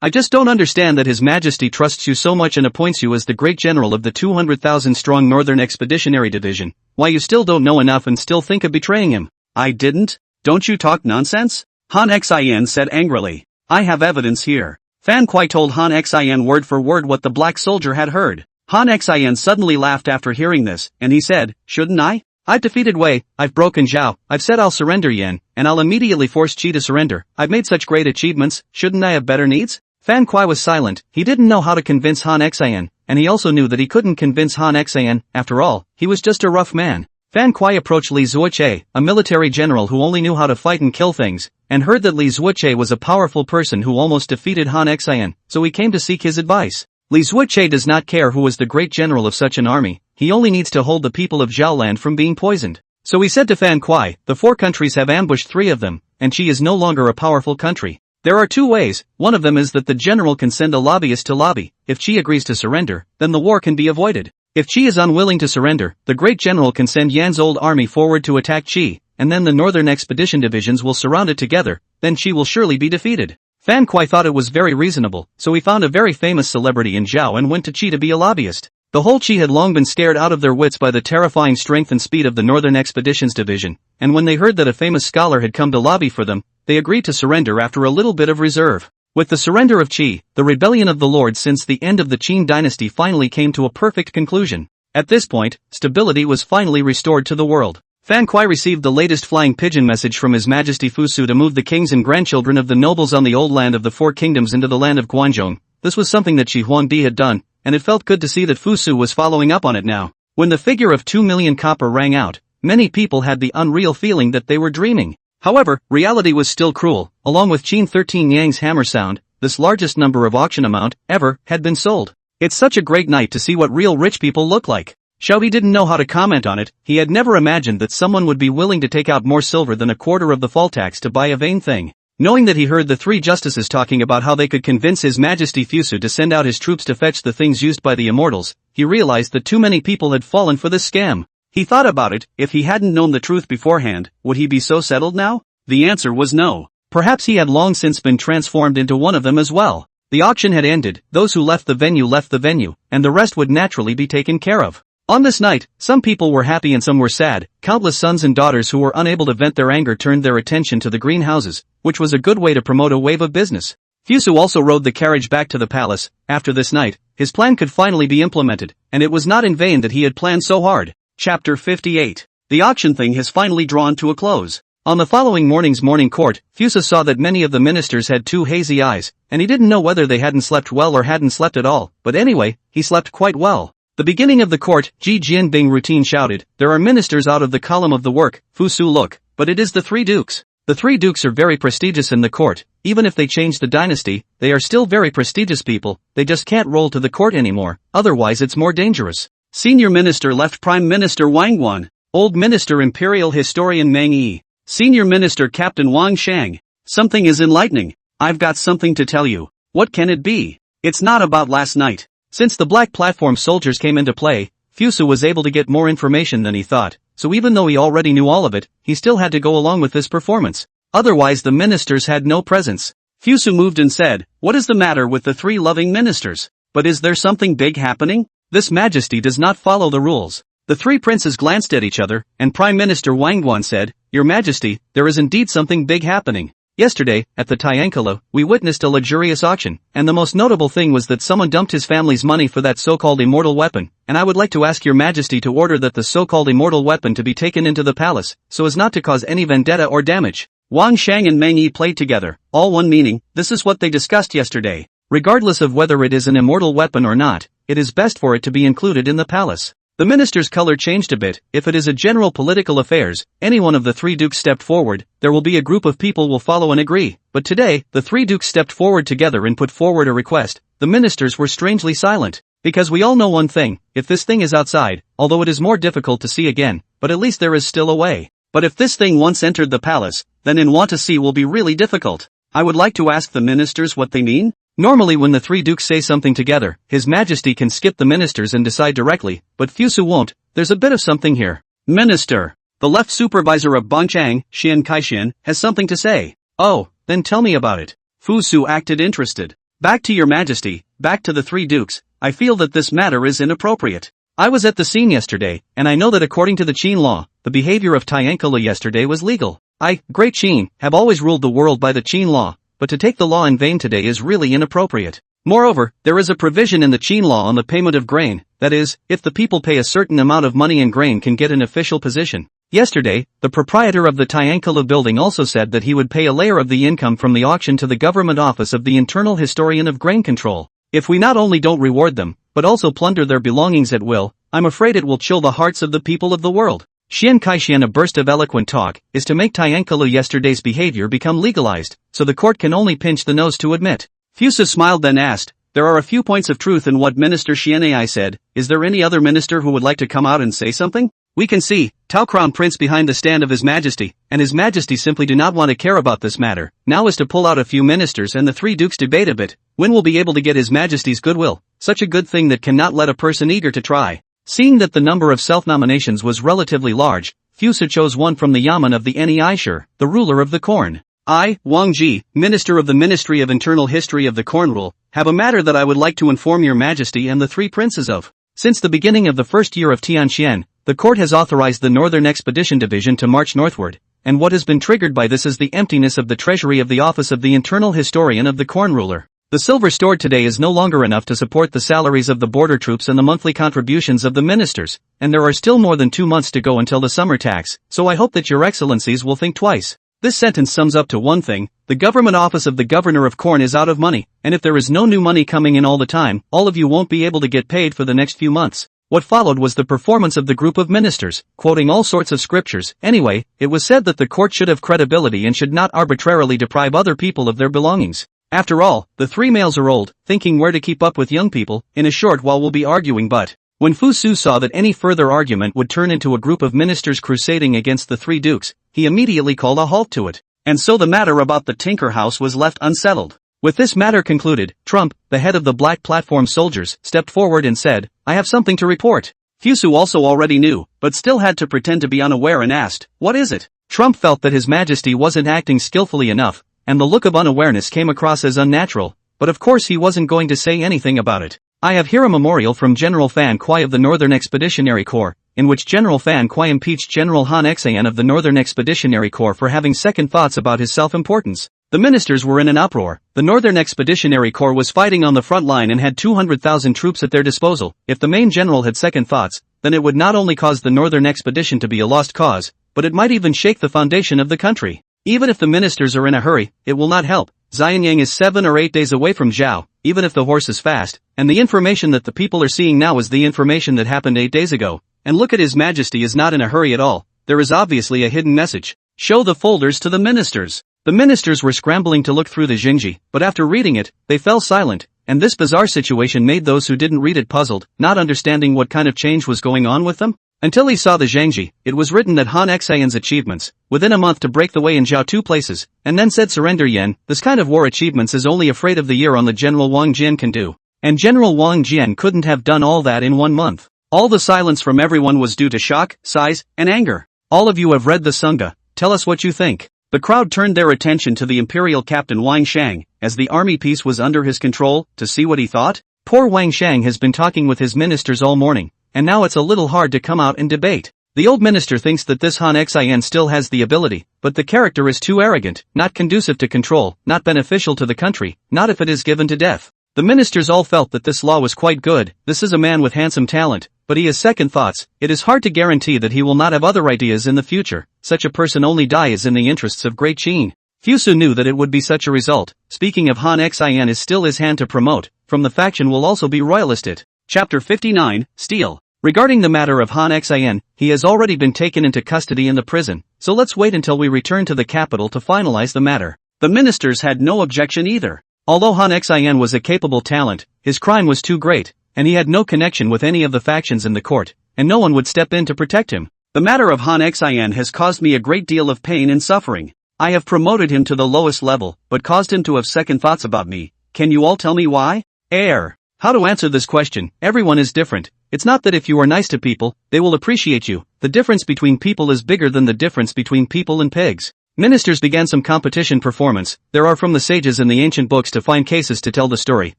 I just don't understand that His Majesty trusts you so much and appoints you as the great general of the 200,000 strong Northern Expeditionary Division, why you still don't know enough and still think of betraying him." "I didn't? Don't you talk nonsense?" Han Xin said angrily. "I have evidence here." Fan Kuai told Han Xin word for word what the black soldier had heard. Han Xin suddenly laughed after hearing this, and he said, "Shouldn't I? I've defeated Wei, I've broken Zhao, I've said I'll surrender Yan, and I'll immediately force Qi to surrender. I've made such great achievements, shouldn't I have better needs?" Fan Kuai was silent. He didn't know how to convince Han Xin, and he also knew that he couldn't convince Han Xin. After all, he was just a rough man. Fan Kuai approached Li Zuoche, a military general who only knew how to fight and kill things, and heard that Li Zuoche was a powerful person who almost defeated Han Xin, so he came to seek his advice. Li Zuoche does not care who was the great general of such an army, he only needs to hold the people of Zhaoland from being poisoned. So he said to Fan Kuai, "The 4 countries have ambushed 3 of them, and Qi is no longer a powerful country. There are 2 ways, one of them is that the general can send a lobbyist to lobby. If Qi agrees to surrender, then the war can be avoided. If Qi is unwilling to surrender, the great general can send Yan's old army forward to attack Qi, and then the northern expedition divisions will surround it together, then Qi will surely be defeated." Fan Kuai thought it was very reasonable, so he found a very famous celebrity in Zhao and went to Qi to be a lobbyist. The whole Qi had long been scared out of their wits by the terrifying strength and speed of the Northern Expeditions Division, and when they heard that a famous scholar had come to lobby for them, they agreed to surrender after a little bit of reserve. With the surrender of Qi, the rebellion of the lords since the end of the Qin Dynasty finally came to a perfect conclusion. At this point, stability was finally restored to the world. Fan Kuai received the latest flying pigeon message from His Majesty Fusu to move the kings and grandchildren of the nobles on the old land of the 4 kingdoms into the land of Guanzhong. This was something that Shi Huangdi had done, and it felt good to see that Fusu was following up on it now. When the figure of 2 million copper rang out, many people had the unreal feeling that they were dreaming. However, reality was still cruel. Along with Qin 13 Yang's hammer sound, this largest number of auction amount ever had been sold. It's such a great night to see what real rich people look like. Xiaobi didn't know how to comment on it. He had never imagined that someone would be willing to take out more silver than a quarter of the fall tax to buy a vain thing. Knowing that he heard the 3 justices talking about how they could convince His Majesty Fusu to send out his troops to fetch the things used by the immortals, he realized that too many people had fallen for this scam. He thought about it. If he hadn't known the truth beforehand, would he be so settled now? The answer was no. Perhaps he had long since been transformed into one of them as well. The auction had ended, those who left the venue, and the rest would naturally be taken care of. On this night, some people were happy and some were sad. Countless sons and daughters who were unable to vent their anger turned their attention to the greenhouses, which was a good way to promote a wave of business. Fusu also rode the carriage back to the palace. After this night, his plan could finally be implemented, and it was not in vain that he had planned so hard. Chapter 58. The auction thing has finally drawn to a close. On the following morning's morning court, Fusa saw that many of the ministers had two hazy eyes, and he didn't know whether they hadn't slept well or hadn't slept at all, but anyway, he slept quite well. The beginning of the court, Ji Jianbing routine shouted, "There are ministers out of the column of the work, Fusu look, but it is the three dukes." The three dukes are very prestigious in the court. Even if they change the dynasty, they are still very prestigious people. They just can't roll to the court anymore, otherwise it's more dangerous. Senior Minister Left Prime Minister Wang Guan. Old Minister Imperial Historian Meng Yi. Senior Minister Captain Wang Shang. Something is enlightening. I've got something to tell you. What can it be? It's not about last night. Since the Black Platform soldiers came into play, Fusa was able to get more information than he thought, so even though he already knew all of it, he still had to go along with this performance. Otherwise the ministers had no presence. Fusa moved and said, "What is the matter with the three loving ministers? But is there something big happening? This majesty does not follow the rules." The three princes glanced at each other, and Prime Minister Wang Guan said, "Your Majesty, there is indeed something big happening. Yesterday, at the Tiankala, we witnessed a luxurious auction, and the most notable thing was that someone dumped his family's money for that so-called immortal weapon, and I would like to ask your Majesty to order that the so-called immortal weapon to be taken into the palace, so as not to cause any vendetta or damage." Wang Shang and Meng Yi played together, all one meaning. This is what they discussed yesterday. Regardless of whether it is an immortal weapon or not, it is best for it to be included in the palace. The minister's color changed a bit. If it is a general political affairs, any one of the three dukes stepped forward, there will be a group of people will follow and agree. But today, the three dukes stepped forward together and put forward a request. The ministers were strangely silent. Because we all know one thing, if this thing is outside, although it is more difficult to see again, but at least there is still a way. But if this thing once entered the palace, then in want to see will be really difficult. I would like to ask the ministers what they mean. Normally when the three dukes say something together, His Majesty can skip the ministers and decide directly, but Fusu won't. There's a bit of something here. Minister. The left supervisor of Bangchang, Xian Kaishian, has something to say. Oh, then tell me about it. Fusu acted interested. Back to your Majesty, back to the three dukes. I feel that this matter is inappropriate. I was at the scene yesterday, and I know that according to the Qin law, the behavior of Tiankala yesterday was legal. I, Great Qin, have always ruled the world by the Qin law. But to take the law in vain today is really inappropriate. Moreover, there is a provision in the Qin law on the payment of grain, that is, if the people pay a certain amount of money in grain can get an official position. Yesterday, the proprietor of the Tiankala building also said that he would pay a layer of the income from the auction to the government office of the internal historian of grain control. If we not only don't reward them, but also plunder their belongings at will, I'm afraid it will chill the hearts of the people of the world. Xian Kaishian, a burst of eloquent talk, is to make Tiankala yesterday's behavior become legalized, so the court can only pinch the nose to admit. Fusa smiled then asked, "There are a few points of truth in what Minister Xianai said. Is there any other minister who would like to come out and say something?" We can see, Tao Crown Prince behind the stand of His Majesty, and His Majesty simply do not want to care about this matter. Now is to pull out a few ministers and the three dukes debate a bit. When will be able to get His Majesty's goodwill? Such a good thing that cannot let a person eager to try. Seeing that the number of self-nominations was relatively large, Fusa chose one from the Yamen of the Neishur, the ruler of the corn. I, Wang Ji, Minister of the Ministry of Internal History of the Corn Rule, have a matter that I would like to inform your Majesty and the three princes of. Since the beginning of the first year of Tianxian, the court has authorized the Northern Expedition Division to march northward, and what has been triggered by this is the emptiness of the treasury of the office of the Internal Historian of the Corn Ruler. The silver stored today is no longer enough to support the salaries of the border troops and the monthly contributions of the ministers, and there are still more than 2 months to go until the summer tax, so I hope that your excellencies will think twice. This sentence sums up to one thing: the government office of the governor of corn is out of money, and if there is no new money coming in all the time, all of you won't be able to get paid for the next few months. What followed was the performance of the group of ministers, quoting all sorts of scriptures. Anyway, it was said that the court should have credibility and should not arbitrarily deprive other people of their belongings. After all, the three males are old, thinking where to keep up with young people. In a short while we'll be arguing, but when Fu Su saw that any further argument would turn into a group of ministers crusading against the three dukes, he immediately called a halt to it. And so the matter about the Tinker House was left unsettled. With this matter concluded, Trump, the head of the Black Platform soldiers, stepped forward and said, "I have something to report." Fusu also already knew, but still had to pretend to be unaware and asked, "What is it?" Trump felt that His Majesty wasn't acting skillfully enough, and the look of unawareness came across as unnatural, but of course he wasn't going to say anything about it. I have here a memorial from General Fan Kwai of the Northern Expeditionary Corps, in which General Fan Kwai impeached General Han Xan of the Northern Expeditionary Corps for having second thoughts about his self-importance. The ministers were in an uproar. The Northern Expeditionary Corps was fighting on the front line and had 200,000 troops at their disposal. If the main general had second thoughts, then it would not only cause the Northern Expedition to be a lost cause, but it might even shake the foundation of the country. Even if the ministers are in a hurry, it will not help. Xianyang is 7 or 8 days away from Zhao, even if the horse is fast, and the information that the people are seeing now is the information that happened 8 days ago. And look at His Majesty is not in a hurry at all. There is obviously a hidden message. Show the folders to the ministers. The ministers were scrambling to look through the Jingji, but after reading it, they fell silent, and this bizarre situation made those who didn't read it puzzled, not understanding what kind of change was going on with them. Until he saw the Zhangji, it was written that Han Xian's achievements, within a month to break the way in Zhao 2 places, and then said surrender Yen, this kind of war achievements is only afraid of the year on the General Wang Jian can do. And General Wang Jian couldn't have done all that in 1 month. All the silence from everyone was due to shock, sighs, and anger. All of you have read the Sangha, tell us what you think. The crowd turned their attention to the imperial captain Wang Shang, as the army piece was under his control, to see what he thought. Poor Wang Shang has been talking with his ministers all morning, and now it's a little hard to come out and debate. The old minister thinks that this Han Xian still has the ability, but the character is too arrogant, not conducive to control, not beneficial to the country, not if it is given to death. The ministers all felt that this law was quite good. This is a man with handsome talent, but he has second thoughts. It is hard to guarantee that he will not have other ideas in the future. Such a person only dies in the interests of Great Qin. Fusu knew that it would be such a result. Speaking of Han Xian is still his hand to promote, from the faction will also be royalist it. Chapter 59, Steel. Regarding the matter of Han Xian, he has already been taken into custody in the prison, so let's wait until we return to the capital to finalize the matter. The ministers had no objection either. Although Han Xian was a capable talent, his crime was too great, and he had no connection with any of the factions in the court, and no one would step in to protect him. The matter of Han Xian has caused me a great deal of pain and suffering. I have promoted him to the lowest level, but caused him to have second thoughts about me. Can you all tell me why? How to answer this question? Everyone is different. It's not that if you are nice to people, they will appreciate you. The difference between people is bigger than the difference between people and pigs. Ministers began some competition performance. There are from the sages in the ancient books to find cases to tell the story.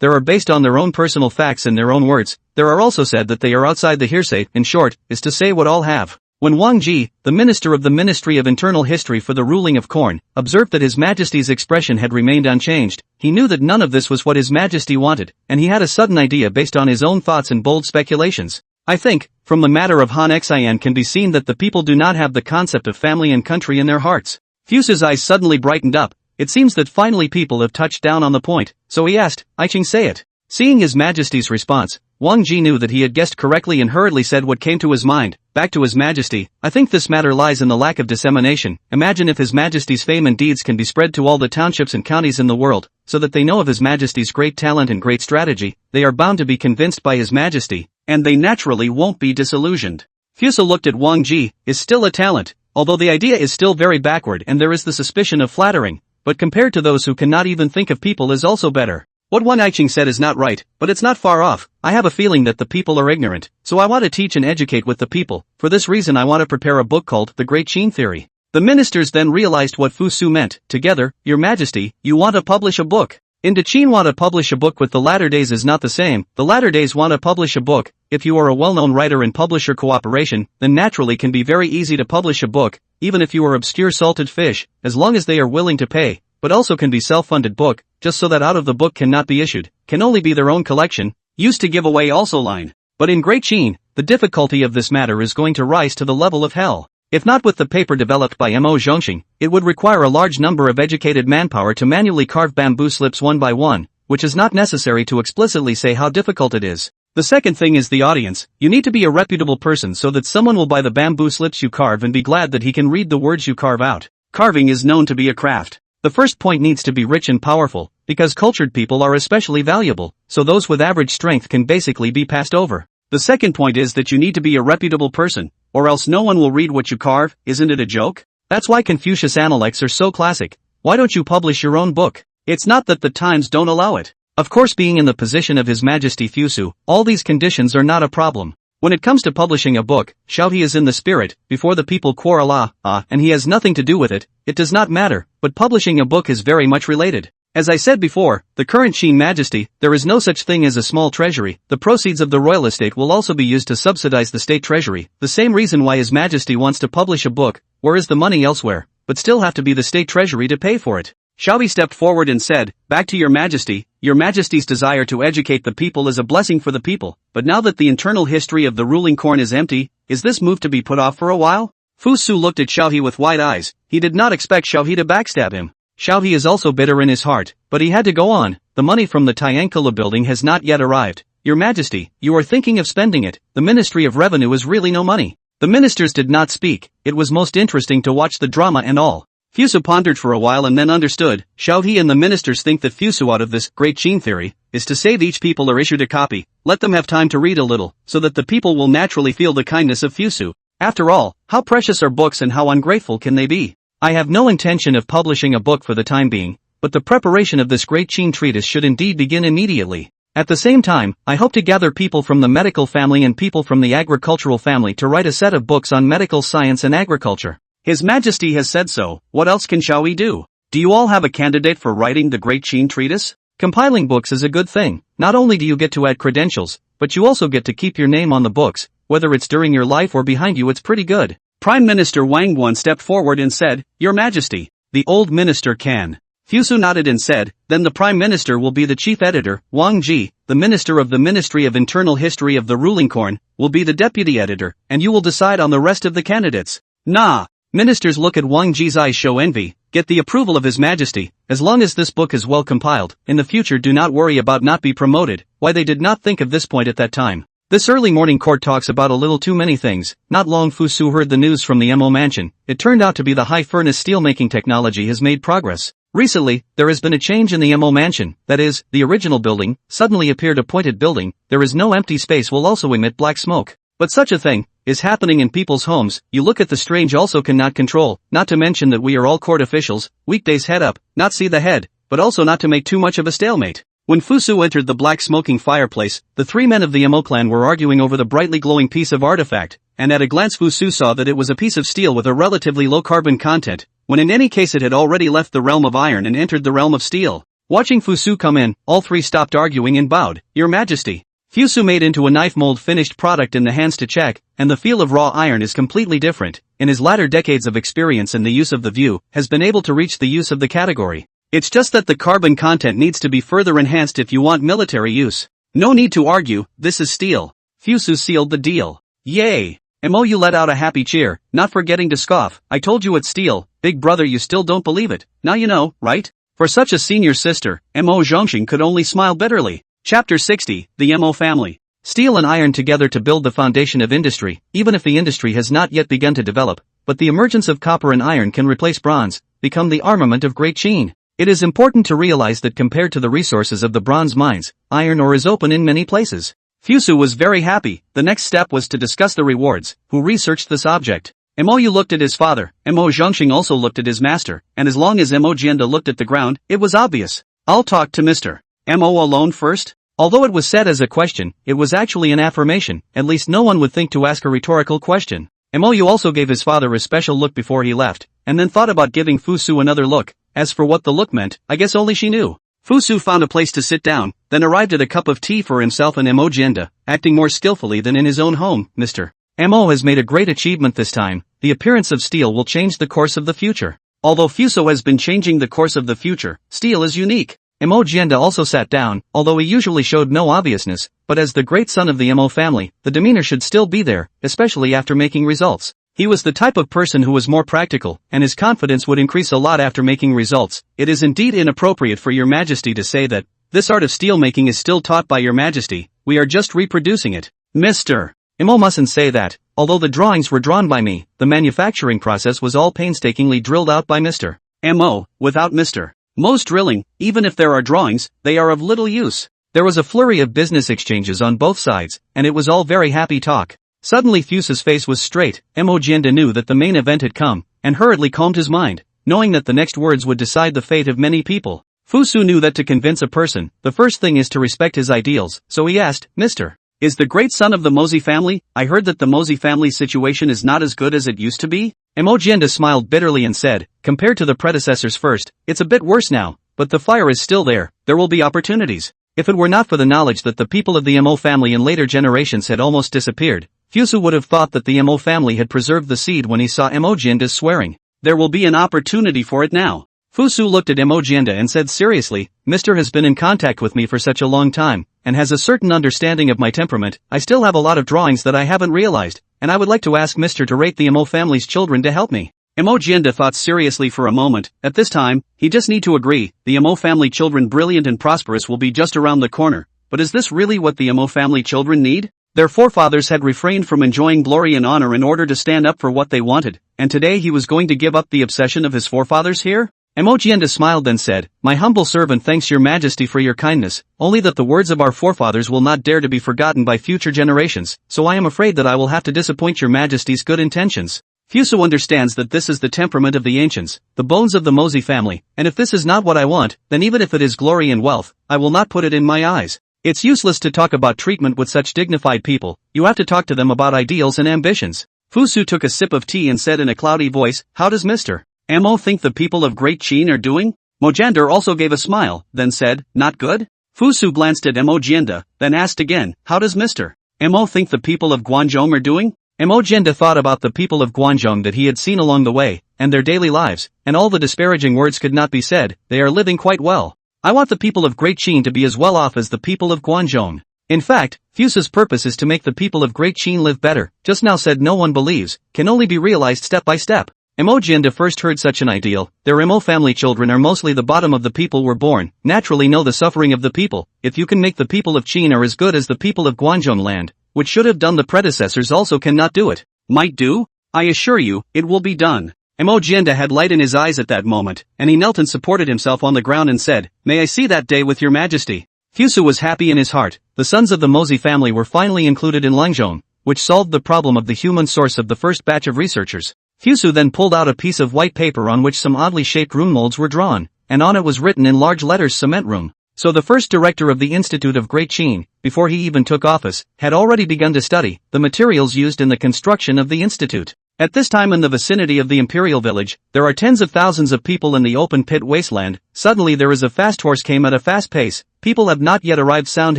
There are based on their own personal facts and their own words. There are also said that they are outside the hearsay. In short, is to say what all have. When Wang Ji, the minister of the Ministry of Internal History for the ruling of Korn, observed that His Majesty's expression had remained unchanged, he knew that none of this was what His Majesty wanted, and he had a sudden idea based on his own thoughts and bold speculations. I think, from the matter of Han Xian can be seen that the people do not have the concept of family and country in their hearts. Fusu's eyes suddenly brightened up. It seems that finally people have touched down on the point, so he asked, I Ching say it. Seeing His Majesty's response, Wang Ji knew that he had guessed correctly and hurriedly said what came to his mind. Back to His Majesty, I think this matter lies in the lack of dissemination. Imagine if His Majesty's fame and deeds can be spread to all the townships and counties in the world, so that they know of His Majesty's great talent and great strategy. They are bound to be convinced by His Majesty, and they naturally won't be disillusioned. Fusu looked at Wang Ji, is still a talent, although the idea is still very backward and there is the suspicion of flattering, but compared to those who cannot even think of people is also better. What Wan Iching said is not right, but it's not far off. I have a feeling that the people are ignorant, so I want to teach and educate with the people. For this reason I want to prepare a book called The Great Qin Theory. The ministers then realized what Fusu meant. Together, Your Majesty, you want to publish a book. In the Qin want to publish a book with the latter days is not the same. The latter days want to publish a book. If you are a well-known writer and publisher cooperation, then naturally can be very easy to publish a book, even if you are obscure salted fish, as long as they are willing to pay, but also can be self-funded book, just so that out of the book cannot be issued, can only be their own collection, used to give away also line. But in Great Qin, the difficulty of this matter is going to rise to the level of hell. If not with the paper developed by Mo Zhongxing, it would require a large number of educated manpower to manually carve bamboo slips one by one, which is not necessary to explicitly say how difficult it is. The second thing is the audience. You need to be a reputable person so that someone will buy the bamboo slips you carve and be glad that he can read the words you carve out. Carving is known to be a craft. The first point needs to be rich and powerful, because cultured people are especially valuable, so those with average strength can basically be passed over. The second point is that you need to be a reputable person, or else no one will read what you carve. Isn't it a joke? That's why Confucius Analects are so classic. Why don't you publish your own book? It's not that the times don't allow it. Of course, being in the position of His Majesty Fusu, all these conditions are not a problem. When it comes to publishing a book, shout he is in the spirit, before the people quarrel and he has nothing to do with it, it does not matter, but publishing a book is very much related. As I said before, the current Qin Majesty, there is no such thing as a small treasury. The proceeds of the royal estate will also be used to subsidize the state treasury, the same reason why His Majesty wants to publish a book. Where is the money elsewhere, but still have to be the state treasury to pay for it? Xiaohui stepped forward and said, "Back to your Majesty. Your Majesty's desire to educate the people is a blessing for the people, but now that the internal history of the ruling court is empty, is this move to be put off for a while?" Fu Su looked at Xiaohui with wide eyes. He did not expect Xiaohui to backstab him. Xiaohui is also bitter in his heart, but he had to go on. "The money from the Tiankula building has not yet arrived. Your Majesty, you are thinking of spending it. The Ministry of Revenue is really no money." The ministers did not speak. It was most interesting to watch the drama and all. Fusu pondered for a while and then understood. Xiaohui and the ministers think that Fusu out of this great Qin theory is to save each people are issued a copy, let them have time to read a little, so that the people will naturally feel the kindness of Fusu. After all, how precious are books and how ungrateful can they be? I have no intention of publishing a book for the time being, but the preparation of this great Qin treatise should indeed begin immediately. At the same time, I hope to gather people from the medical family and people from the agricultural family to write a set of books on medical science and agriculture. His Majesty has said so. What else can Xiaohui do? Do you all have a candidate for writing the great Qin treatise? Compiling books is a good thing. Not only do you get to add credentials, but you also get to keep your name on the books. Whether it's during your life or behind you, it's pretty good. Prime Minister Wang Guan stepped forward and said, "Your Majesty." The old minister can. Fusu nodded and said, "Then the Prime Minister will be the chief editor. Wang Ji, the Minister of the Ministry of Internal History of the ruling court, will be the deputy editor, and you will decide on the rest of the candidates." Nah. Ministers look at Wang Ji's eyes show envy. Get the approval of His Majesty. As long as this book is well compiled, in the future do not worry about not be promoted. Why they did not think of this point at that time. This early morning court talks about a little too many things. Not long Fusu heard the news from the Mo mansion. It turned out to be the high furnace steelmaking technology has made progress. Recently, there has been a change in the Mo mansion, that is, the original building, suddenly appeared a pointed building. There is no empty space will also emit black smoke. But such a thing is happening in people's homes. You look at the strange also cannot control, not to mention that we are all court officials, weekdays head up, not see the head, but also not to make too much of a stalemate. When Fusu entered the black smoking fireplace, the three men of the Mo clan were arguing over the brightly glowing piece of artifact, and at a glance Fusu saw that it was a piece of steel with a relatively low carbon content, when in any case it had already left the realm of iron and entered the realm of steel. Watching Fusu come in, all three stopped arguing and bowed. "Your Majesty." Fusu made into a knife mold finished product in the hands to check, and the feel of raw iron is completely different. In his latter decades of experience in the use of the view, has been able to reach the use of the category. It's just that the carbon content needs to be further enhanced if you want military use. No need to argue, this is steel. Fusu sealed the deal. Yay! Mo you let out a happy cheer, not forgetting to scoff. "I told you it's steel, big brother, you still don't believe it. Now you know, right?" For such a senior sister, Mo Zhongxing could only smile bitterly. Chapter 60, the Mo family. Steel and iron together to build the foundation of industry, even if the industry has not yet begun to develop, but the emergence of copper and iron can replace bronze, become the armament of Great Qin. It is important to realize that compared to the resources of the bronze mines, iron ore is open in many places. Fusu was very happy. The next step was to discuss the rewards. Who researched this object? Mo Yu looked at his father, Mo Zhongxing also looked at his master, and as long as Mo Jianda looked at the ground, it was obvious. "I'll talk to Mr. Mo alone first?" Although it was said as a question, it was actually an affirmation. At least no one would think to ask a rhetorical question. Mo Yu also gave his father a special look before he left, and then thought about giving Fusu another look. As for what the look meant, I guess only she knew. Fusu found a place to sit down, then arrived at a cup of tea for himself and Mo Jianda, acting more skillfully than in his own home. "Mr. Mo has made a great achievement this time. The appearance of steel will change the course of the future." Although Fuso has been changing the course of the future, steel is unique. Mo Jianda also sat down, although he usually showed no obviousness, but as the great son of the Mo family, the demeanor should still be there, especially after making results. He was the type of person who was more practical, and his confidence would increase a lot after making results. "It is indeed inappropriate for your majesty to say that this art of steelmaking is still taught by your majesty. We are just reproducing it. Mr. Mo mustn't say that. Although the drawings were drawn by me, the manufacturing process was all painstakingly drilled out by Mr. Mo. Without Mr. Mo's drilling, even if there are drawings, they are of little use." There was a flurry of business exchanges on both sides, and it was all very happy talk. Suddenly Fuse's face was straight. Mo Jianda knew that the main event had come, and hurriedly calmed his mind, knowing that the next words would decide the fate of many people. Fusu knew that to convince a person, the first thing is to respect his ideals, so he asked, "Mr. Is the great son of the Mozi family? I heard that the Mozi family's situation is not as good as it used to be." Mo Jianda smiled bitterly and said, "Compared to the predecessors first, it's a bit worse now, but the fire is still there, there will be opportunities. If it were not for the knowledge that the people of the Mo family in later generations had almost disappeared, Fusu would have thought that the Mo family had preserved the seed when he saw Mo Jianda's swearing. There will be an opportunity for it now. Fusu looked at Mo Jianda and said seriously, Mr. has been in contact with me for such a long time, and has a certain understanding of my temperament. I still have a lot of drawings that I haven't realized, and I would like to ask Mr. to rate the Mo family's children to help me. Mo Jianda thought seriously for a moment. At this time, he just need to agree, the Mo family children brilliant and prosperous will be just around the corner, but is this really what the Mo family children need? Their forefathers had refrained from enjoying glory and honor in order to stand up for what they wanted, and today he was going to give up the obsession of his forefathers here? Mo Jianda smiled then said, My humble servant thanks your majesty for your kindness, only that the words of our forefathers will not dare to be forgotten by future generations, so I am afraid that I will have to disappoint your majesty's good intentions. Fusu understands that this is the temperament of the ancients, the bones of the Mozi family, and if this is not what I want, then even if it is glory and wealth, I will not put it in my eyes. It's useless to talk about treatment with such dignified people, you have to talk to them about ideals and ambitions. Fusu took a sip of tea and said in a cloudy voice, How does Mr. Mo think the people of Great Qin are doing? Mojander also gave a smile, then said, Not good? Fusu glanced at Mo Jianda, then asked again, How does Mr. Mo think the people of Guangzhou are doing? Mo Jianda thought about the people of Guangzhou that he had seen along the way, and their daily lives, and all the disparaging words could not be said, they are living quite well. I want the people of Great Qin to be as well off as the people of Guangzhou. In fact, Fusu's purpose is to make the people of Great Qin live better, just now said no one believes, can only be realized step by step. Mo Jianda first heard such an ideal, their Mo family children are mostly the bottom of the people were born, naturally know the suffering of the people, if you can make the people of Qin are as good as the people of Guangzhou land, which should have done the predecessors also cannot do it. Might do? I assure you, it will be done. Mo Jianda had light in his eyes at that moment, and he knelt and supported himself on the ground and said, May I see that day with your majesty. Fusu was happy in his heart, the sons of the Mozi family were finally included in Langzhou, which solved the problem of the human source of the first batch of researchers. Fusu then pulled out a piece of white paper on which some oddly shaped rune molds were drawn, and on it was written in large letters cement room. So the first director of the Institute of Great Qin, before he even took office, had already begun to study the materials used in the construction of the institute. At this time in the vicinity of the imperial village, there are tens of thousands of people in the open pit wasteland. Suddenly there is a fast horse came at a fast pace, people have not yet arrived, sound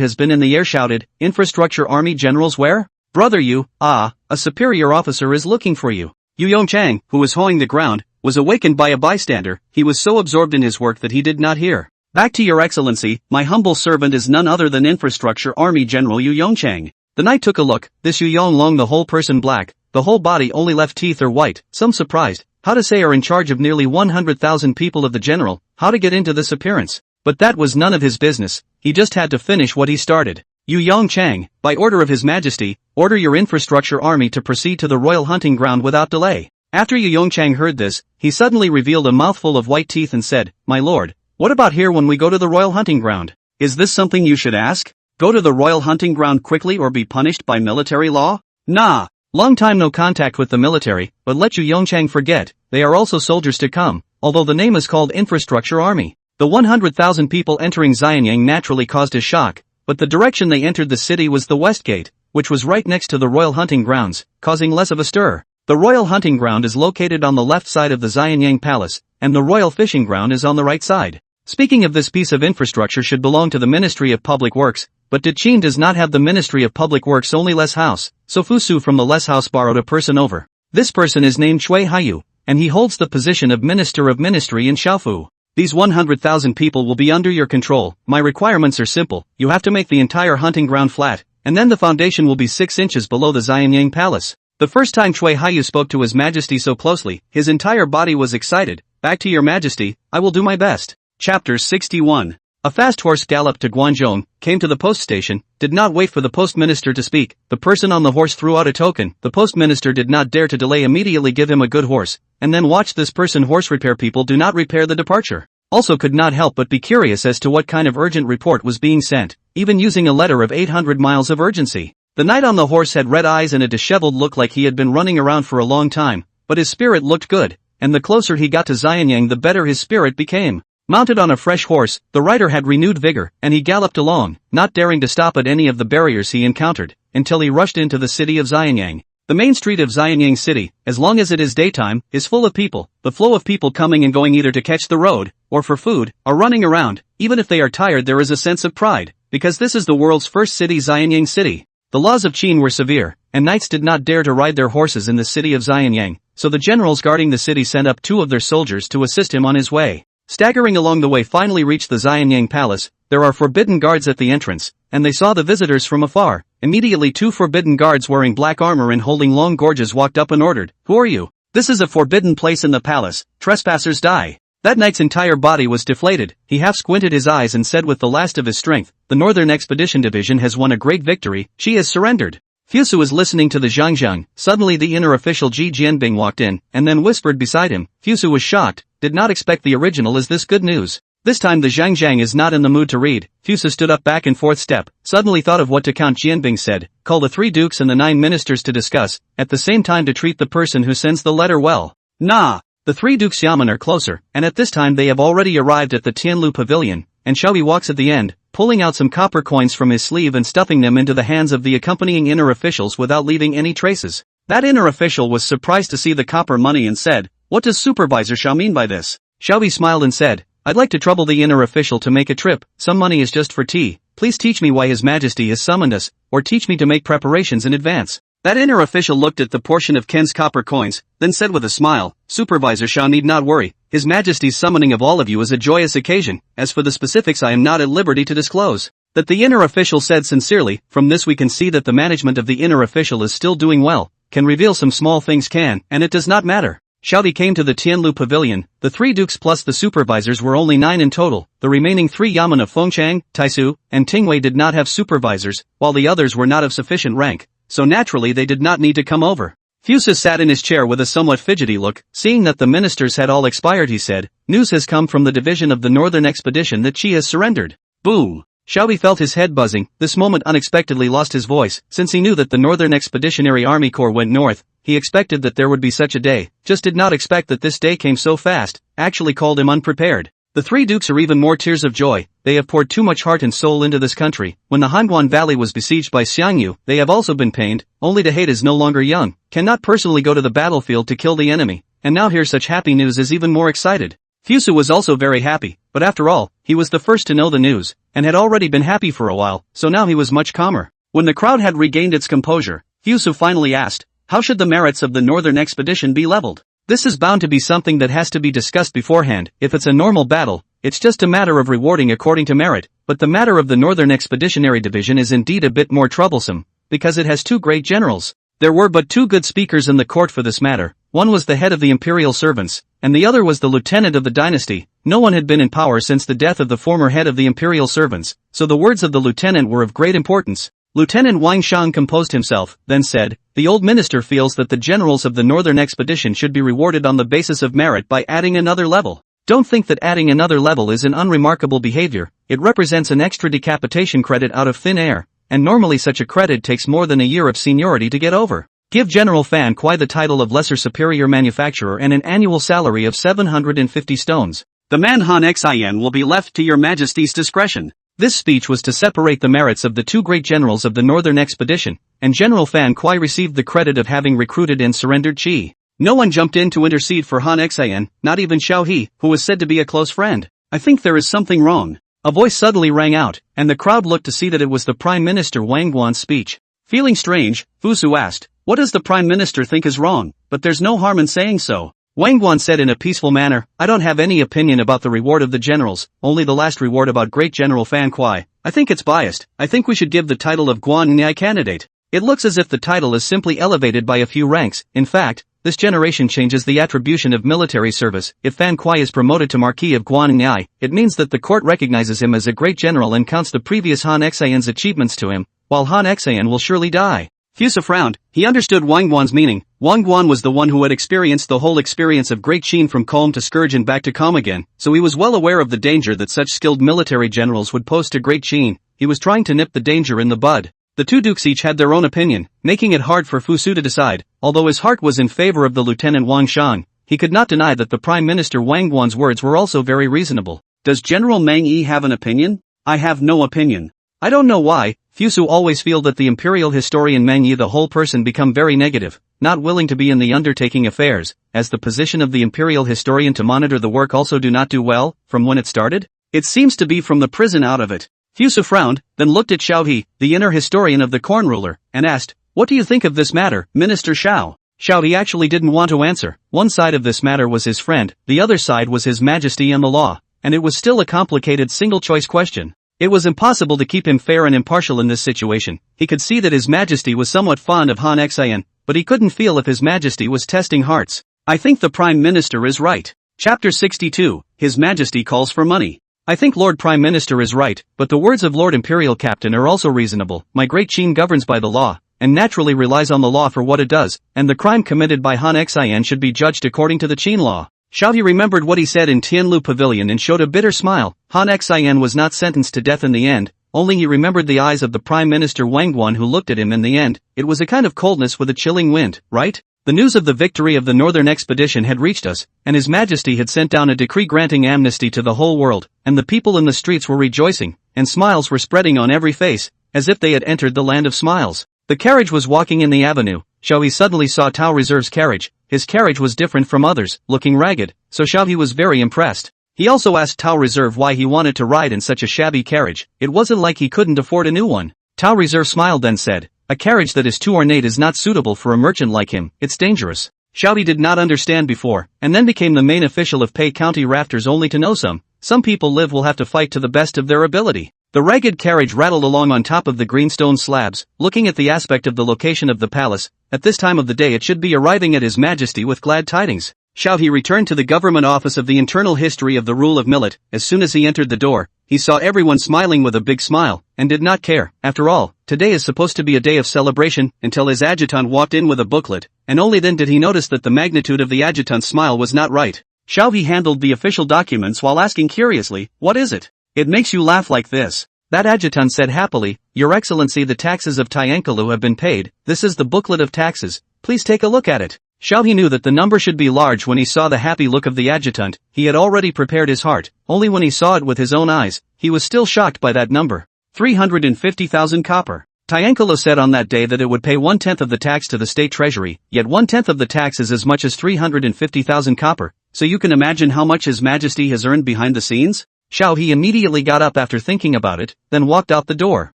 has been in the air shouted, infrastructure army generals where? Brother you, a superior officer is looking for you. Yu Yongchang, who was hoeing the ground, was awakened by a bystander, he was so absorbed in his work that he did not hear. Back to your excellency, my humble servant is none other than infrastructure army general Yu Yongchang. The knight took a look, this Yu Yonglong the whole person black, the whole body only left teeth are white, some surprised, how to say are in charge of nearly 100,000 people of the general, how to get into this appearance. But that was none of his business, he just had to finish what he started. Yu Yongchang, by order of his majesty, order your infrastructure army to proceed to the royal hunting ground without delay. After Yu Yongchang heard this, he suddenly revealed a mouthful of white teeth and said, My lord, what about here when we go to the royal hunting ground? Is this something you should ask? Go to the royal hunting ground quickly or be punished by military law? Nah. Long time no contact with the military, but let Yu Yongchang forget, they are also soldiers to come, although the name is called infrastructure army. The 100,000 people entering Xianyang naturally caused a shock, but the direction they entered the city was the west gate, which was right next to the royal hunting grounds, causing less of a stir. The royal hunting ground is located on the left side of the Xianyang palace, and the royal fishing ground is on the right side. Speaking of this piece of infrastructure should belong to the Ministry of Public Works, but Qin does not have the Ministry of Public Works, only less house, so Fusu from the less house borrowed a person over. This person is named Cui Haiyu, and he holds the position of Minister of Ministry in Shaofu. These 100,000 people will be under your control. My requirements are simple, you have to make the entire hunting ground flat, and then the foundation will be 6 inches below the Xianyang palace. The first time Cui Haiyu spoke to his majesty so closely, his entire body was excited. Back to your majesty, I will do my best. Chapter 61. A fast horse galloped to Guangzhou, came to the post station, did not wait for the post minister to speak. The person on the horse threw out a token. The post minister did not dare to delay, immediately give him a good horse, and then watch this person. Horse repair people do not repair the departure. Also could not help but be curious as to what kind of urgent report was being sent, even using a letter of 800 miles of urgency. The knight on the horse had red eyes and a disheveled look like he had been running around for a long time, but his spirit looked good, and the closer he got to Xianyang the better his spirit became. Mounted on a fresh horse, the rider had renewed vigor, and he galloped along, not daring to stop at any of the barriers he encountered, until he rushed into the city of Xianyang. The main street of Xianyang City, as long as it is daytime, is full of people, the flow of people coming and going either to catch the road, or for food, are running around. Even if they are tired, there is a sense of pride, because this is the world's first city, Xianyang City. The laws of Qin were severe, and knights did not dare to ride their horses in the city of Xianyang, so the generals guarding the city sent up 2 of their soldiers to assist him on his way. Staggering along the way, finally reached the Xianyang palace. There are forbidden guards at the entrance, and they saw the visitors from afar. Immediately 2 forbidden guards wearing black armor and holding long gorges walked up and ordered, "Who are you? This is a forbidden place in the palace. Trespassers die." That knight's entire body was deflated. He half squinted his eyes and said with the last of his strength, "The Northern Expedition Division has won a great victory. She has surrendered." Fusu was listening to the zhangzhang. Suddenly the inner official Ji Jianbing walked in, and then whispered beside him. Fusu was shocked, did not expect the original. Is this good news? This time the zhangzhang is not in the mood to read. Fusu stood up back and forth step, suddenly thought of what to Count Jianbing said, call the 3 dukes and the 9 ministers to discuss, at the same time to treat the person who sends the letter well. Nah! The 3 dukes Yamen are closer, and at this time they have already arrived at the Tianlu pavilion, and Xiaoyi walks at the end, pulling out some copper coins from his sleeve and stuffing them into the hands of the accompanying inner officials without leaving any traces. That inner official was surprised to see the copper money and said, "What does Supervisor Xiao mean by this?" Xiaoyi smiled and said, "I'd like to trouble the inner official to make a trip. Some money is just for tea. Please teach me why His Majesty has summoned us, or teach me to make preparations in advance." That inner official looked at the portion of Ken's copper coins, then said with a smile, "Supervisor Xiao need not worry. His Majesty's summoning of all of you is a joyous occasion. As for the specifics, I am not at liberty to disclose." That the inner official said sincerely. From this we can see that the management of the inner official is still doing well, can reveal some small things and it does not matter. Xiaobi came to the Tianlu pavilion. The 3 dukes plus the supervisors were only 9 in total. The remaining 3 yamen of Fengchang, Taisu, and Tingwei did not have supervisors, while the others were not of sufficient rank, so naturally they did not need to come over. Fusa sat in his chair with a somewhat fidgety look. Seeing that the ministers had all expired, he said, "News has come from the division of the Northern Expedition that Qi has surrendered." Boom! Xiaobi felt his head buzzing. This moment unexpectedly lost his voice. Since he knew that the Northern Expeditionary Army Corps went north, he expected that there would be such a day, just did not expect that this day came so fast, actually called him unprepared. The 3 dukes are even more tears of joy. They have poured too much heart and soul into this country. When the Hanguan Valley was besieged by Xiangyu, they have also been pained, only to hate is no longer young, cannot personally go to the battlefield to kill the enemy, and now hear such happy news is even more excited. Fusu was also very happy, but after all, he was the first to know the news, and had already been happy for a while, so now he was much calmer. When the crowd had regained its composure, Fusu finally asked, "How should the merits of the Northern Expedition be leveled? This is bound to be something that has to be discussed beforehand. If it's a normal battle, it's just a matter of rewarding according to merit, but the matter of the Northern Expeditionary Division is indeed a bit more troublesome, because it has 2 great generals." There were but 2 good speakers in the court for this matter. One was the head of the imperial servants, and the other was the lieutenant of the dynasty. No one had been in power since the death of the former head of the imperial servants, so the words of the lieutenant were of great importance. Lieutenant Wang Shang composed himself, then said, "The old minister feels that the generals of the Northern Expedition should be rewarded on the basis of merit by adding another level. Don't think that adding another level is an unremarkable behavior. It represents an extra decapitation credit out of thin air, and normally such a credit takes more than a year of seniority to get over. Give General Fan Kuai the title of Lesser Superior Manufacturer and an annual salary of 750 stones. The Manhan Xin will be left to your Majesty's discretion." This speech was to separate the merits of the 2 great generals of the Northern Expedition, and General Fan Kuai received the credit of having recruited and surrendered Qi. No one jumped in to intercede for Han Xian, not even Xiao He, who was said to be a close friend. "I think there is something wrong." A voice suddenly rang out, and the crowd looked to see that it was the Prime Minister Wang Guan's speech. Feeling strange, Fusu asked, "What does the Prime Minister think is wrong? But there's no harm in saying so." Wang Guan said in a peaceful manner, "I don't have any opinion about the reward of the generals, only the last reward about Great General Fan Kuai. I think it's biased. I think we should give the title of Guan Nai candidate. It looks as if the title is simply elevated by a few ranks. In fact, this generation changes the attribution of military service. If Fan Kuai is promoted to Marquis of Guan Nai, it means that the court recognizes him as a great general and counts the previous Han Xian's achievements to him, while Han Xian will surely die." Fusa frowned. He understood Wang Guan's meaning. Wang Guan was the one who had experienced the whole experience of Great Qin from calm to scourge and back to calm again, so he was well aware of the danger that such skilled military generals would pose to Great Qin. He was trying to nip the danger in the bud. The 2 dukes each had their own opinion, making it hard for Fusu to decide. Although his heart was in favor of the Lieutenant Wang Shang, he could not deny that the Prime Minister Wang Guan's words were also very reasonable. "Does General Meng Yi have an opinion?" "I have no opinion. I don't know why." Fusu always feel that the imperial historian Meng Yi the whole person become very negative. not willing to be in the undertaking affairs, as the position of the imperial historian to monitor the work also do not do well, from when it started? It seems to be from the prison out of it. Fusu frowned, then looked at Xiao He, the inner historian of the corn ruler, and asked, "What do you think of this matter, Minister Xiao?" Xiao He actually didn't want to answer. One side of this matter was his friend, the other side was his majesty and the law, and it was still a complicated single-choice question. It was impossible to keep him fair and impartial in this situation. He could see that his majesty was somewhat fond of Han Xian, but he couldn't feel if his majesty was testing hearts. I think the Prime Minister is right. Chapter 62, His Majesty calls for money. I think Lord Prime Minister is right, but the words of Lord Imperial Captain are also reasonable. My great Qin governs by the law, and naturally relies on the law for what it does, and the crime committed by Han Xian should be judged according to the Qin law. Xiao He remembered what he said in Tianlu Pavilion and showed a bitter smile. Han Xian was not sentenced to death in the end, only he remembered the eyes of the Prime Minister Wang Guan who looked at him in the end. It was a kind of coldness with a chilling wind, right? The news of the victory of the northern expedition had reached us, and His Majesty had sent down a decree granting amnesty to the whole world, and the people in the streets were rejoicing, and smiles were spreading on every face, as if they had entered the land of smiles. The carriage was walking in the avenue. Xiao He suddenly saw Tao Reserve's carriage. His carriage was different from others, looking ragged, so Xiao He was very impressed. He also asked Tao Reserve why he wanted to ride in such a shabby carriage. It wasn't like he couldn't afford a new one. Tao Reserve smiled then said, "A carriage that is too ornate is not suitable for a merchant like him, it's dangerous." Xiao He did not understand before, and then became the main official of Pei County Rafters only to know some people live will have to fight to the best of their ability. The ragged carriage rattled along on top of the greenstone slabs, looking at the aspect of the location of the palace. At this time of the day it should be arriving at His Majesty with glad tidings. Xiao He returned to the government office of the internal history of the rule of millet. As soon as he entered the door, he saw everyone smiling with a big smile, and did not care. After all, today is supposed to be a day of celebration, until his adjutant walked in with a booklet, and only then did he notice that the magnitude of the adjutant's smile was not right. Xiao He handled the official documents while asking curiously, "What is it? It makes you laugh like this." That adjutant said happily, "Your Excellency, the taxes of Tiankalu have been paid. This is the booklet of taxes. Please take a look at it." Xiao He knew that the number should be large when he saw the happy look of the adjutant. He had already prepared his heart, only when he saw it with his own eyes, he was still shocked by that number. 350,000 copper. Tiankalu said on that day that it would pay 1/10 of the tax to the state treasury, yet 1/10 of the tax is as much as 350,000 copper, so you can imagine how much His Majesty has earned behind the scenes? Xiao He immediately got up after thinking about it, then walked out the door.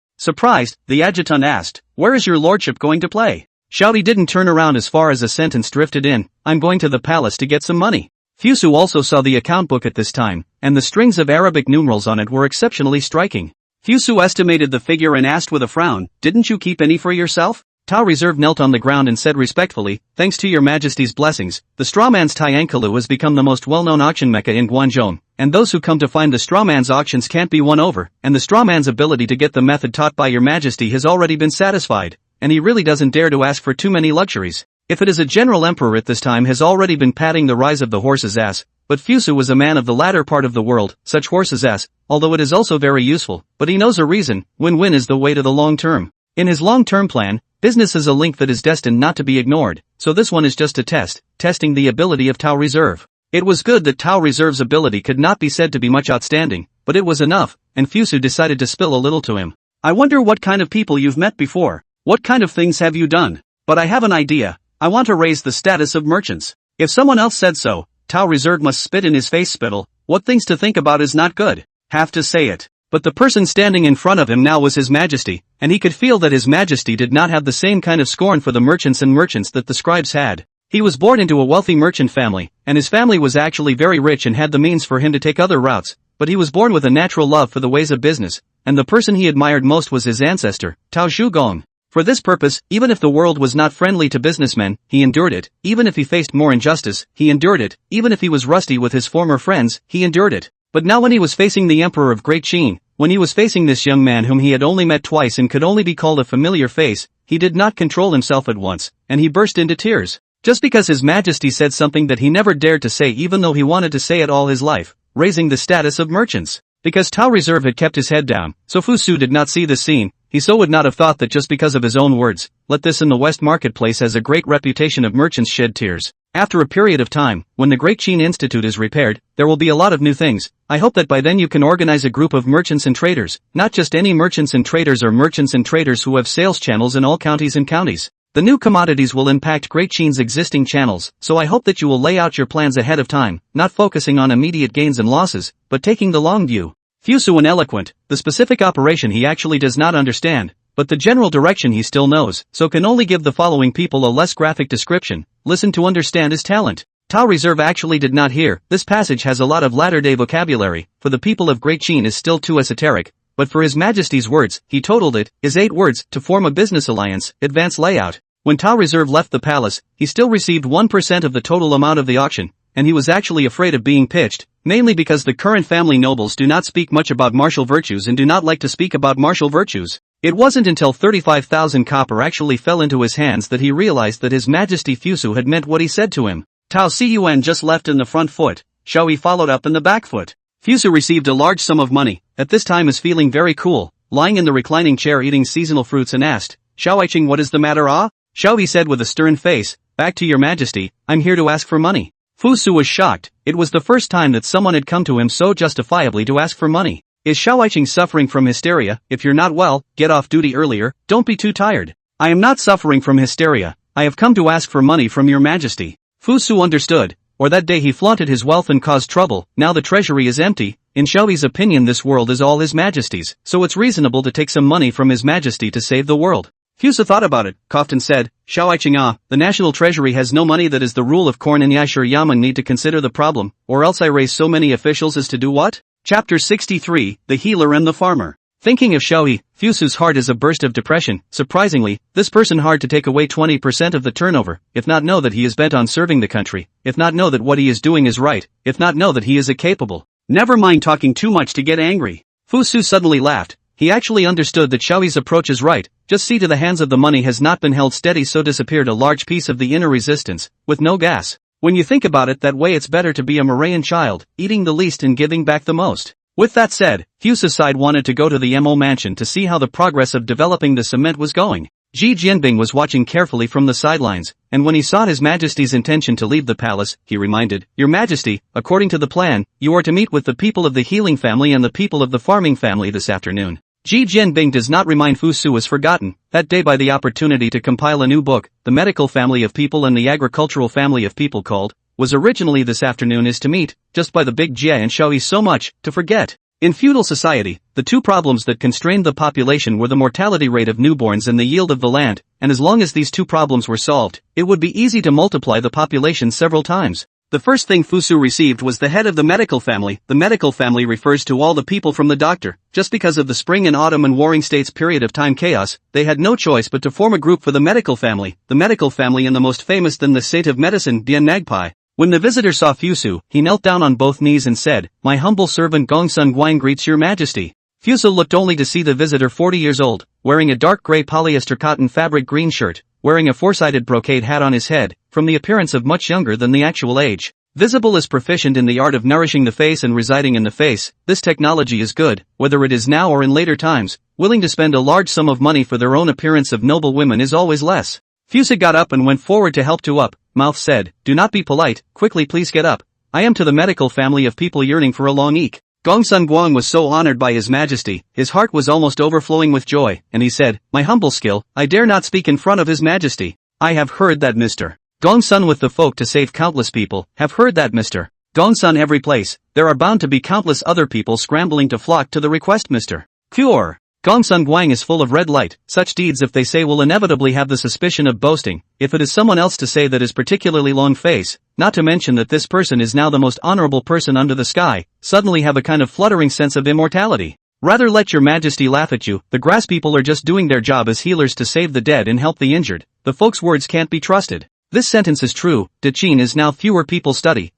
Surprised, the adjutant asked, "Where is your lordship going to play?" Xiao He didn't turn around as far as a sentence drifted in, "I'm going to the palace to get some money." Fusu also saw the account book at this time, and the strings of Arabic numerals on it were exceptionally striking. Fusu estimated the figure and asked with a frown, "Didn't you keep any for yourself?" Tao Reserve knelt on the ground and said respectfully, "Thanks to your Majesty's blessings, the strawman's Tiankalu has become the most well-known auction mecca in Guangzhou, and those who come to find the strawman's auctions can't be won over, and the strawman's ability to get the method taught by your Majesty has already been satisfied, and he really doesn't dare to ask for too many luxuries. If it is a general emperor at this time has already been patting the rise of the horse's ass, but Fusu was a man of the latter part of the world, such horse's ass, although it is also very useful, but he knows a reason, win-win is the way to the long term. In his long-term plan, business is a link that is destined not to be ignored, so this one is just a test, testing the ability of Tao Reserve. It was good that Tao Reserve's ability could not be said to be much outstanding, but it was enough, and Fusu decided to spill a little to him. "I wonder what kind of people you've met before. What kind of things have you done? But I have an idea. I want to raise the status of merchants." If someone else said so, Tao Reserve must spit in his face. Spittle. What things to think about is not good. Have to say it. But the person standing in front of him now was His Majesty, and he could feel that His Majesty did not have the same kind of scorn for the merchants that the scribes had. He was born into a wealthy merchant family, and his family was actually very rich and had the means for him to take other routes, but he was born with a natural love for the ways of business, and the person he admired most was his ancestor, Tao Zhugong. For this purpose, even if the world was not friendly to businessmen, he endured it. Even if he faced more injustice, he endured it. Even if he was rusty with his former friends, he endured it. But now when he was facing the Emperor of Great Qin, when he was facing this young man whom he had only met twice and could only be called a familiar face, he did not control himself at once, and he burst into tears. Just because His Majesty said something that he never dared to say even though he wanted to say it all his life, raising the status of merchants. Because Tao Reserve had kept his head down, so Fusu did not see this scene. He so would not have thought that just because of his own words, "Let this in the West Marketplace has a great reputation of merchants shed tears." After a period of time, when the Great Qin Institute is repaired, there will be a lot of new things. I hope that by then you can organize a group of merchants and traders, not just any merchants and traders or merchants and traders who have sales channels in all counties and counties. The new commodities will impact Great Qin's existing channels, so I hope that you will lay out your plans ahead of time, not focusing on immediate gains and losses, but taking the long view. Fusu and eloquent, the specific operation he actually does not understand, but the general direction he still knows, so can only give the following people a less graphic description. Listen to understand his talent. Tao Reserve actually did not hear. This passage has a lot of latter-day vocabulary, for the people of Great Qin is still too esoteric, but for His Majesty's words, he totaled it, is 8 words, to form a business alliance, advance layout. When Tao Reserve left the palace, he still received 1% of the total amount of the auction, and he was actually afraid of being pitched, mainly because the current family nobles do not speak much about martial virtues and do not like to speak about martial virtues. It wasn't until 35,000 copper actually fell into his hands that he realized that His Majesty Fusu had meant what he said to him. Tao Cun just left in the front foot, Xiaoyi followed up in the back foot. Fusu received a large sum of money, at this time is feeling very cool, lying in the reclining chair eating seasonal fruits and asked, Xiaoiqing, what is the matter, ah? Xiaoyi said with a stern face, back to your majesty, I'm here to ask for money. Fusu was shocked, it was the first time that someone had come to him so justifiably to ask for money. Is Xiaoiqing suffering from hysteria? If you're not well, get off duty earlier, don't be too tired. I am not suffering from hysteria, I have come to ask for money from your majesty. Fusu understood, or that day he flaunted his wealth and caused trouble, now the treasury is empty. In Xiaoyi's opinion this world is all His Majesty's, so it's reasonable to take some money from His Majesty to save the world. Fusu thought about it, coughed and said, Xiaoiqing, the national treasury has no money, that is the rule of Corn and Yashir Yaman need to consider the problem, or else I raise so many officials as to do what? Chapter 63, The Healer and the Farmer. Thinking of Xiaoyi, Fusu's heart is a burst of depression. Surprisingly, this person hard to take away 20% of the turnover, if not know that he is bent on serving the country, if not know that what he is doing is right, if not know that he is capable. Never mind talking too much to get angry. Fusu suddenly laughed. He actually understood that Xiaoyi's approach is right, just see to the hands of the money has not been held steady, so disappeared a large piece of the inner resistance, with no gas. When you think about it that way, it's better to be a Morayan child, eating the least and giving back the most. With that said, Fusu's side wanted to go to the Mo mansion to see how the progress of developing the cement was going. Ji Jianbing was watching carefully from the sidelines, and when he saw His Majesty's intention to leave the palace, he reminded, Your Majesty, according to the plan, you are to meet with the people of the healing family and the people of the farming family this afternoon. Ji Jianbing does not remind Fusu was forgotten, that day by the opportunity to compile a new book, the medical family of people and the agricultural family of people called, was originally this afternoon is to meet, just by the big Jia and Xiaoyi so much, to forget. In feudal society, the two problems that constrained the population were the mortality rate of newborns and the yield of the land, and as long as these two problems were solved, it would be easy to multiply the population several times. The first thing Fusu received was the head of the medical family. The medical family refers to all the people from the doctor. Just because of the spring and autumn and warring states period of time chaos, they had no choice but to form a group for the medical family. The medical family and the most famous than the saint of medicine, Dian Nagpie. When the visitor saw Fusu, he knelt down on both knees and said, My humble servant Gongsun Guan greets your majesty. Fusu looked only to see the visitor 40 years old, wearing a dark gray polyester cotton fabric green shirt, wearing a four-sided brocade hat on his head, from the appearance of much younger than the actual age. Visible as proficient in the art of nourishing the face and residing in the face, this technology is good, whether it is now or in later times. Willing to spend a large sum of money for their own appearance of noble women is always less. Fusu got up and went forward to help to up. Mouth said, Do not be polite, quickly please get up. I am to the medical family of people yearning for a long eek. Gongsun Guan was so honored by His Majesty, his heart was almost overflowing with joy, and he said, My humble skill, I dare not speak in front of His Majesty. I have heard that Mr. Gongsun with the folk to save countless people, have heard that Mr. Gongsun every place, there are bound to be countless other people scrambling to flock to the request Mr. Cure. Gongsun Guang is full of red light, such deeds if they say will inevitably have the suspicion of boasting, if it is someone else to say that is particularly long face, not to mention that this person is now the most honorable person under the sky, suddenly have a kind of fluttering sense of immortality. Rather let your majesty laugh at you, the grass people are just doing their job as healers to save the dead and help the injured, the folks' words can't be trusted. This sentence is true, De Qin is now fewer people study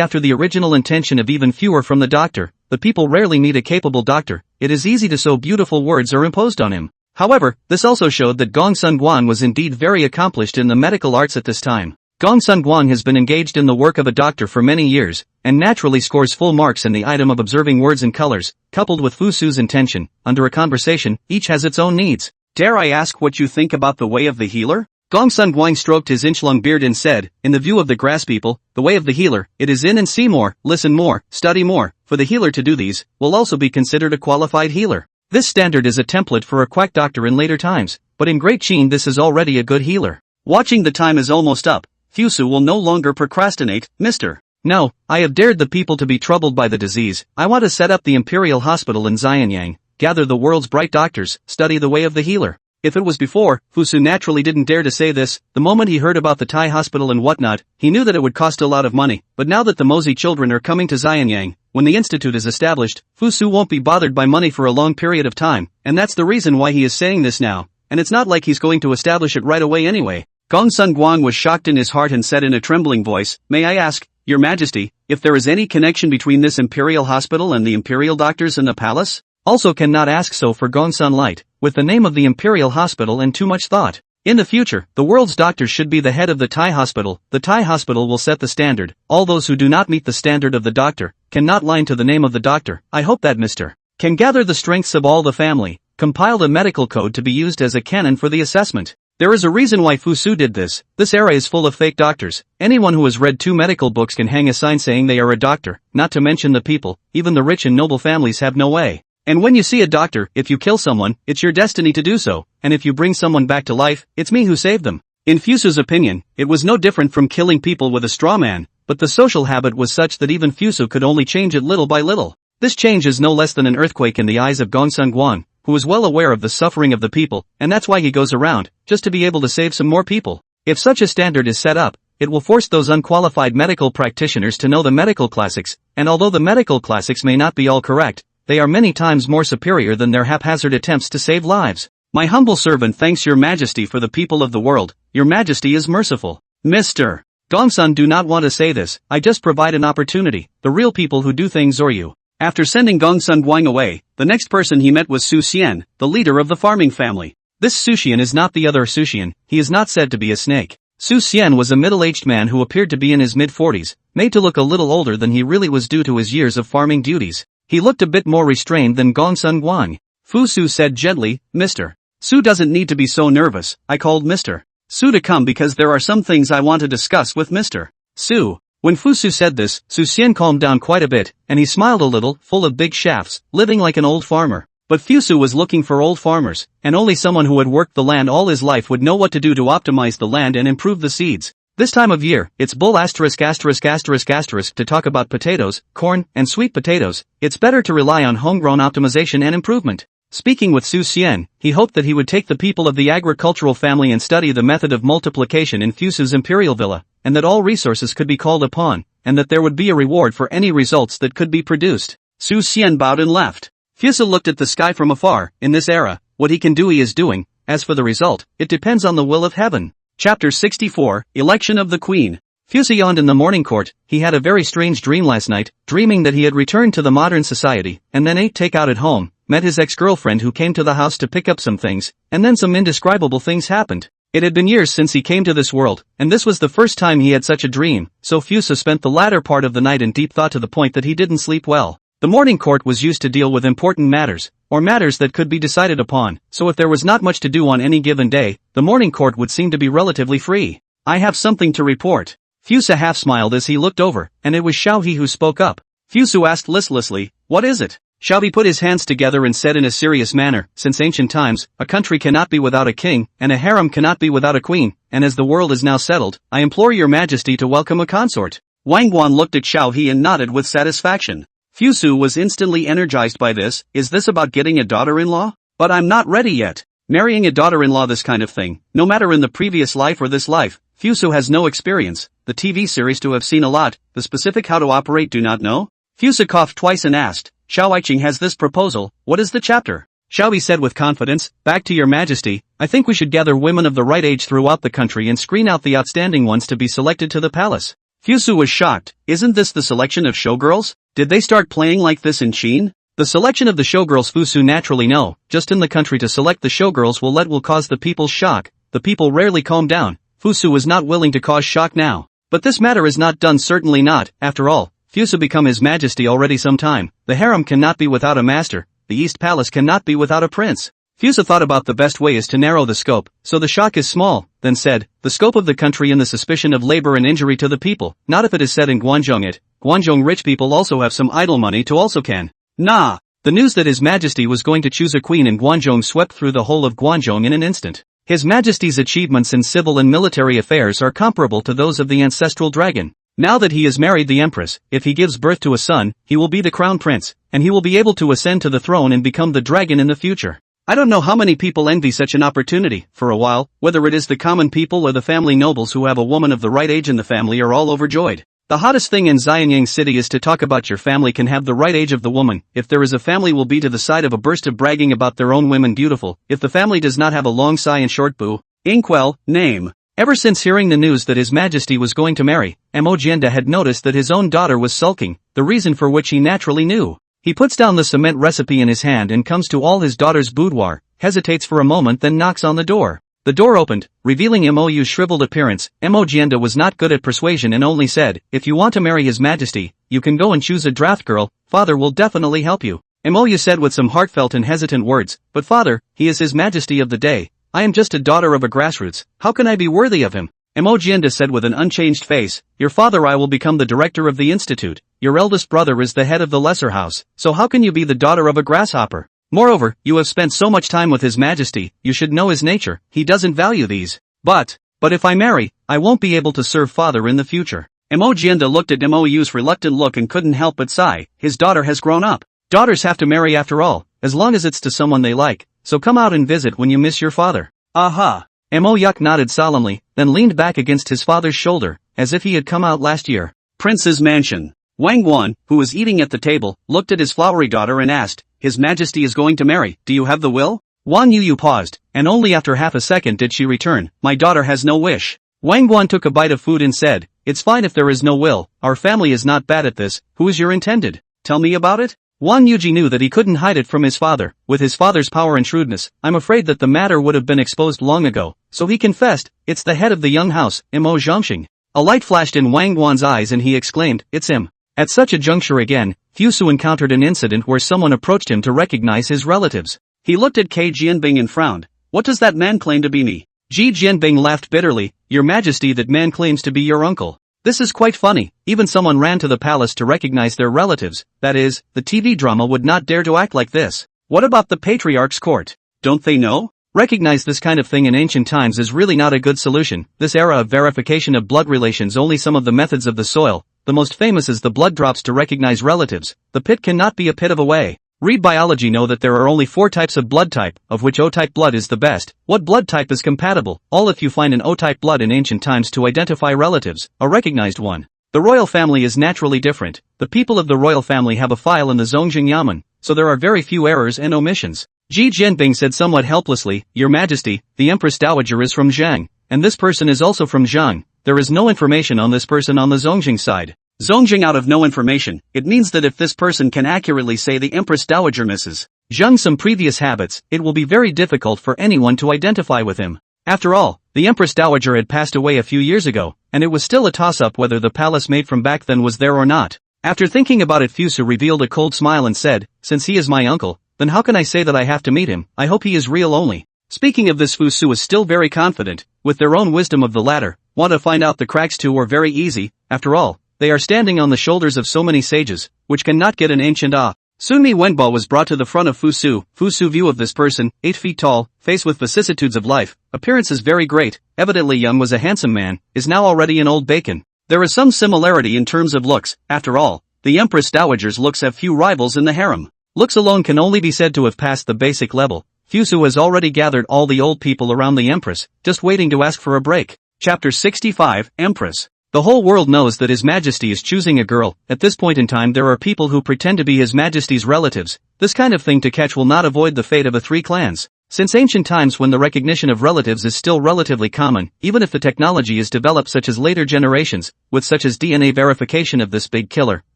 after the original intention of even fewer from the doctor, the people rarely need a capable doctor, it is easy to so beautiful words are imposed on him. However, this also showed that Gongsun Guan was indeed very accomplished in the medical arts at this time. Gongsun Guan has been engaged in the work of a doctor for many years, and naturally scores full marks in the item of observing words and colors, coupled with Fusu's intention, under a conversation, each has its own needs. Dare I ask what you think about the way of the healer? Gongsun Guan stroked his inch-long beard and said, In the view of the grass people, the way of the healer, it is in and see more, listen more, study more. For the healer to do these, will also be considered a qualified healer. This standard is a template for a quack doctor in later times, but in Great Qin this is already a good healer. Watching the time is almost up, Fusu will no longer procrastinate, Mr. No, I have dared the people to be troubled by the disease. I want to set up the Imperial Hospital in Xianyang, gather the world's bright doctors, study the way of the healer. If it was before, Fusu naturally didn't dare to say this. The moment he heard about the Thai hospital and whatnot, he knew that it would cost a lot of money. But now that the Mozi children are coming to Xianyang, when the institute is established, Fusu won't be bothered by money for a long period of time, and that's the reason why he is saying this now. And it's not like he's going to establish it right away anyway. Gongsun Guang was shocked in his heart and said in a trembling voice, "May I ask, Your Majesty, if there is any connection between this imperial hospital and the imperial doctors in the palace?" Also cannot ask so for Gongsun Light, with the name of the imperial hospital and too much thought. In the future, the world's doctors should be the head of the Thai hospital. The Thai hospital will set the standard. All those who do not meet the standard of the doctor, cannot lie to the name of the doctor. I hope that Mr. can gather the strengths of all the family, compile a medical code to be used as a canon for the assessment. There is a reason why Fusu did this. This era is full of fake doctors. Anyone who has read 2 medical books can hang a sign saying they are a doctor, not to mention the people. Even the rich and noble families have no way. And when you see a doctor, if you kill someone, it's your destiny to do so, and if you bring someone back to life, it's me who saved them. In Fusu's opinion, it was no different from killing people with a straw man, but the social habit was such that even Fusu could only change it little by little. This change is no less than an earthquake in the eyes of Gongsun Guang, who is well aware of the suffering of the people, and that's why he goes around, just to be able to save some more people. If such a standard is set up, it will force those unqualified medical practitioners to know the medical classics, and although the medical classics may not be all correct, they are many times more superior than their haphazard attempts to save lives. My humble servant thanks Your Majesty for the people of the world. Your Majesty is merciful. Mr. Gongsun do not want to say this, I just provide an opportunity, the real people who do things or you. After sending Gongsun Guang away, the next person he met was Su Xian, the leader of the farming family. This Su Xian is not the other Su Xian, he is not said to be a snake. Su Xian was a middle-aged man who appeared to be in his mid-40s, made to look a little older than he really was due to his years of farming duties. He looked a bit more restrained than Gongsun Guang. Fusu said gently, Mr. Su doesn't need to be so nervous. I called Mr. Su to come because there are some things I want to discuss with Mr. Su. When Fusu said this, Su Xian calmed down quite a bit, and he smiled a little, full of big shafts, living like an old farmer. But Fusu was looking for old farmers, and only someone who had worked the land all his life would know what to do to optimize the land and improve the seeds. This time of year, it's bull ***** to talk about potatoes, corn, and sweet potatoes. It's better to rely on homegrown optimization and improvement. Speaking with Su Xian, he hoped that he would take the people of the agricultural family and study the method of multiplication in Fusu's imperial villa, and that all resources could be called upon, and that there would be a reward for any results that could be produced. Su Xian bowed and left. Fusu looked at the sky from afar. In this era, what he can do he is doing. As for the result, it depends on the will of heaven. Chapter 64, Election of the Queen. Fusu yawned in the morning court. He had a very strange dream last night, dreaming that he had returned to the modern society, and then ate takeout at home, met his ex-girlfriend who came to the house to pick up some things, and then some indescribable things happened. It had been years since he came to this world, and this was the first time he had such a dream, so Fusu spent the latter part of the night in deep thought to the point that he didn't sleep well. The morning court was used to deal with important matters, or matters that could be decided upon, so if there was not much to do on any given day, the morning court would seem to be relatively free. I have something to report. Fusu half smiled as he looked over, and it was Xiao He who spoke up. Fusu asked listlessly, what is it? Xiao He put his hands together and said in a serious manner, since ancient times, a country cannot be without a king, and a harem cannot be without a queen, and as the world is now settled, I implore your majesty to welcome a consort. Wang Guan looked at Xiao He and nodded with satisfaction. Fusu was instantly energized by this. Is this about getting a daughter-in-law? But I'm not ready yet. Marrying a daughter-in-law, this kind of thing, no matter in the previous life or this life, Fusu has no experience. The TV series to have seen a lot, the specific how to operate do not know. Fusu coughed twice and asked, Xiao Aiqing has this proposal, what is the chapter? Xiao He said with confidence, back to your majesty, I think we should gather women of the right age throughout the country and screen out the outstanding ones to be selected to the palace. Fusu was shocked. Isn't this the selection of showgirls? Did they start playing like this in Qin? The selection of the showgirls Fusu naturally know, just in the country to select the showgirls will cause the people's shock. The people rarely calm down. Fusu was not willing to cause shock now. But this matter is not done, certainly not. After all, Fusu become his majesty already some time. The harem cannot be without a master. The East Palace cannot be without a prince. Fusu thought about the best way is to narrow the scope, so the shock is small, then said, the scope of the country and the suspicion of labor and injury to the people, not if it is said in Guangzhong it. Guangzhong rich people also have some idle money to also can. Nah. The news that His Majesty was going to choose a queen in Guangzhong swept through the whole of Guangzhong in an instant. His Majesty's achievements in civil and military affairs are comparable to those of the ancestral dragon. Now that he has married the Empress, if he gives birth to a son, he will be the crown prince, and he will be able to ascend to the throne and become the dragon in the future. I don't know how many people envy such an opportunity. For a while, whether it is the common people or the family nobles who have a woman of the right age in the family are all overjoyed. The hottest thing in Xianyang City is to talk about your family can have the right age of the woman. If there is a family will be to the side of a burst of bragging about their own women beautiful. If the family does not have a long sigh and short boo. Inkwell, name. Ever since hearing the news that His Majesty was going to marry, Mojienda had noticed that his own daughter was sulking, the reason for which he naturally knew. He puts down the cement recipe in his hand and comes to all his daughter's boudoir, hesitates for a moment then knocks on the door. The door opened, revealing Mo's shriveled appearance. Mojienda was not good at persuasion and only said, if you want to marry His Majesty, you can go and choose a draft girl, father will definitely help you. Mo said with some heartfelt and hesitant words, but father, he is His Majesty of the day. I am just a daughter of a grassroots, how can I be worthy of him? Mojienda said with an unchanged face, your father I will become the director of the institute, your eldest brother is the head of the lesser house, so how can you be the daughter of a grasshopper? Moreover, you have spent so much time with His Majesty, you should know his nature, he doesn't value these. But if I marry, I won't be able to serve father in the future. Mojienda looked at Mou's reluctant look and couldn't help but sigh, his daughter has grown up. Daughters have to marry after all, as long as it's to someone they like, so come out and visit when you miss your father. Aha! Mo Yuk nodded solemnly, then leaned back against his father's shoulder, as if he had come out last year. Prince's mansion. Wang Guan, who was eating at the table, looked at his flowery daughter and asked, His Majesty is going to marry, do you have the will? Wang Yu paused, and only after half a second did she return, my daughter has no wish. Wang Guan took a bite of food and said, it's fine if there is no will, our family is not bad at this, who is your intended? Tell me about it? Wang Yuji knew that he couldn't hide it from his father. With his father's power and shrewdness, I'm afraid that the matter would have been exposed long ago, so he confessed, it's the head of the young house, Mo Zhongxing. A light flashed in Wang Guan's eyes and he exclaimed, it's him. At such a juncture again, Fusu encountered an incident where someone approached him to recognize his relatives. He looked at K Jianbing and frowned. What does that man claim to be me? Ji Jianbing laughed bitterly, Your Majesty, that man claims to be your uncle. This is quite funny, even someone ran to the palace to recognize their relatives, that is, the TV drama would not dare to act like this. What about the patriarch's court? Don't they know? Recognize this kind of thing in ancient times is really not a good solution. This era of verification of blood relations only some of the methods of the soil, the most famous is the blood drops to recognize relatives. The pit cannot be a pit of a way. Read biology know that there are only 4 types of blood type, of which O-type blood is the best. What blood type is compatible? All if you find an O-type blood in ancient times to identify relatives, a recognized one. The royal family is naturally different. The people of the royal family have a file in the Zhongxing Yamen, so there are very few errors and omissions. Ji Jianbing said somewhat helplessly, Your Majesty, the Empress Dowager is from Zhang, and this person is also from Zhang. There is no information on this person on the Zhongxing side. Zhongxing out of no information, it means that if this person can accurately say the Empress Dowager misses Zhang some previous habits, it will be very difficult for anyone to identify with him. After all, the Empress Dowager had passed away a few years ago, and it was still a toss-up whether the palace maid from back then was there or not. After thinking about it, Fusu revealed a cold smile and said, since he is my uncle, then how can I say that I have to meet him? I hope he is real only. Speaking of this, Fusu is still very confident, with their own wisdom of the latter. Want to find out the cracks too are very easy, after all. They are standing on the shoulders of so many sages, which cannot get an ancient ah. Soon Mi Wenbo was brought to the front of Fusu. Fusu view of this person, 8 feet tall, faced with vicissitudes of life, appearance is very great, evidently young was a handsome man, is now already an old bacon. There is some similarity in terms of looks, after all, the Empress Dowager's looks have few rivals in the harem. Looks alone can only be said to have passed the basic level. Fusu has already gathered all the old people around the Empress, just waiting to ask for a break. Chapter 65, Empress. The whole world knows that His Majesty is choosing a girl. At this point in time there are people who pretend to be His Majesty's relatives. This kind of thing to catch will not avoid the fate of the 3 clans. Since ancient times when the recognition of relatives is still relatively common, even if the technology is developed such as later generations, with such as DNA verification of this big killer,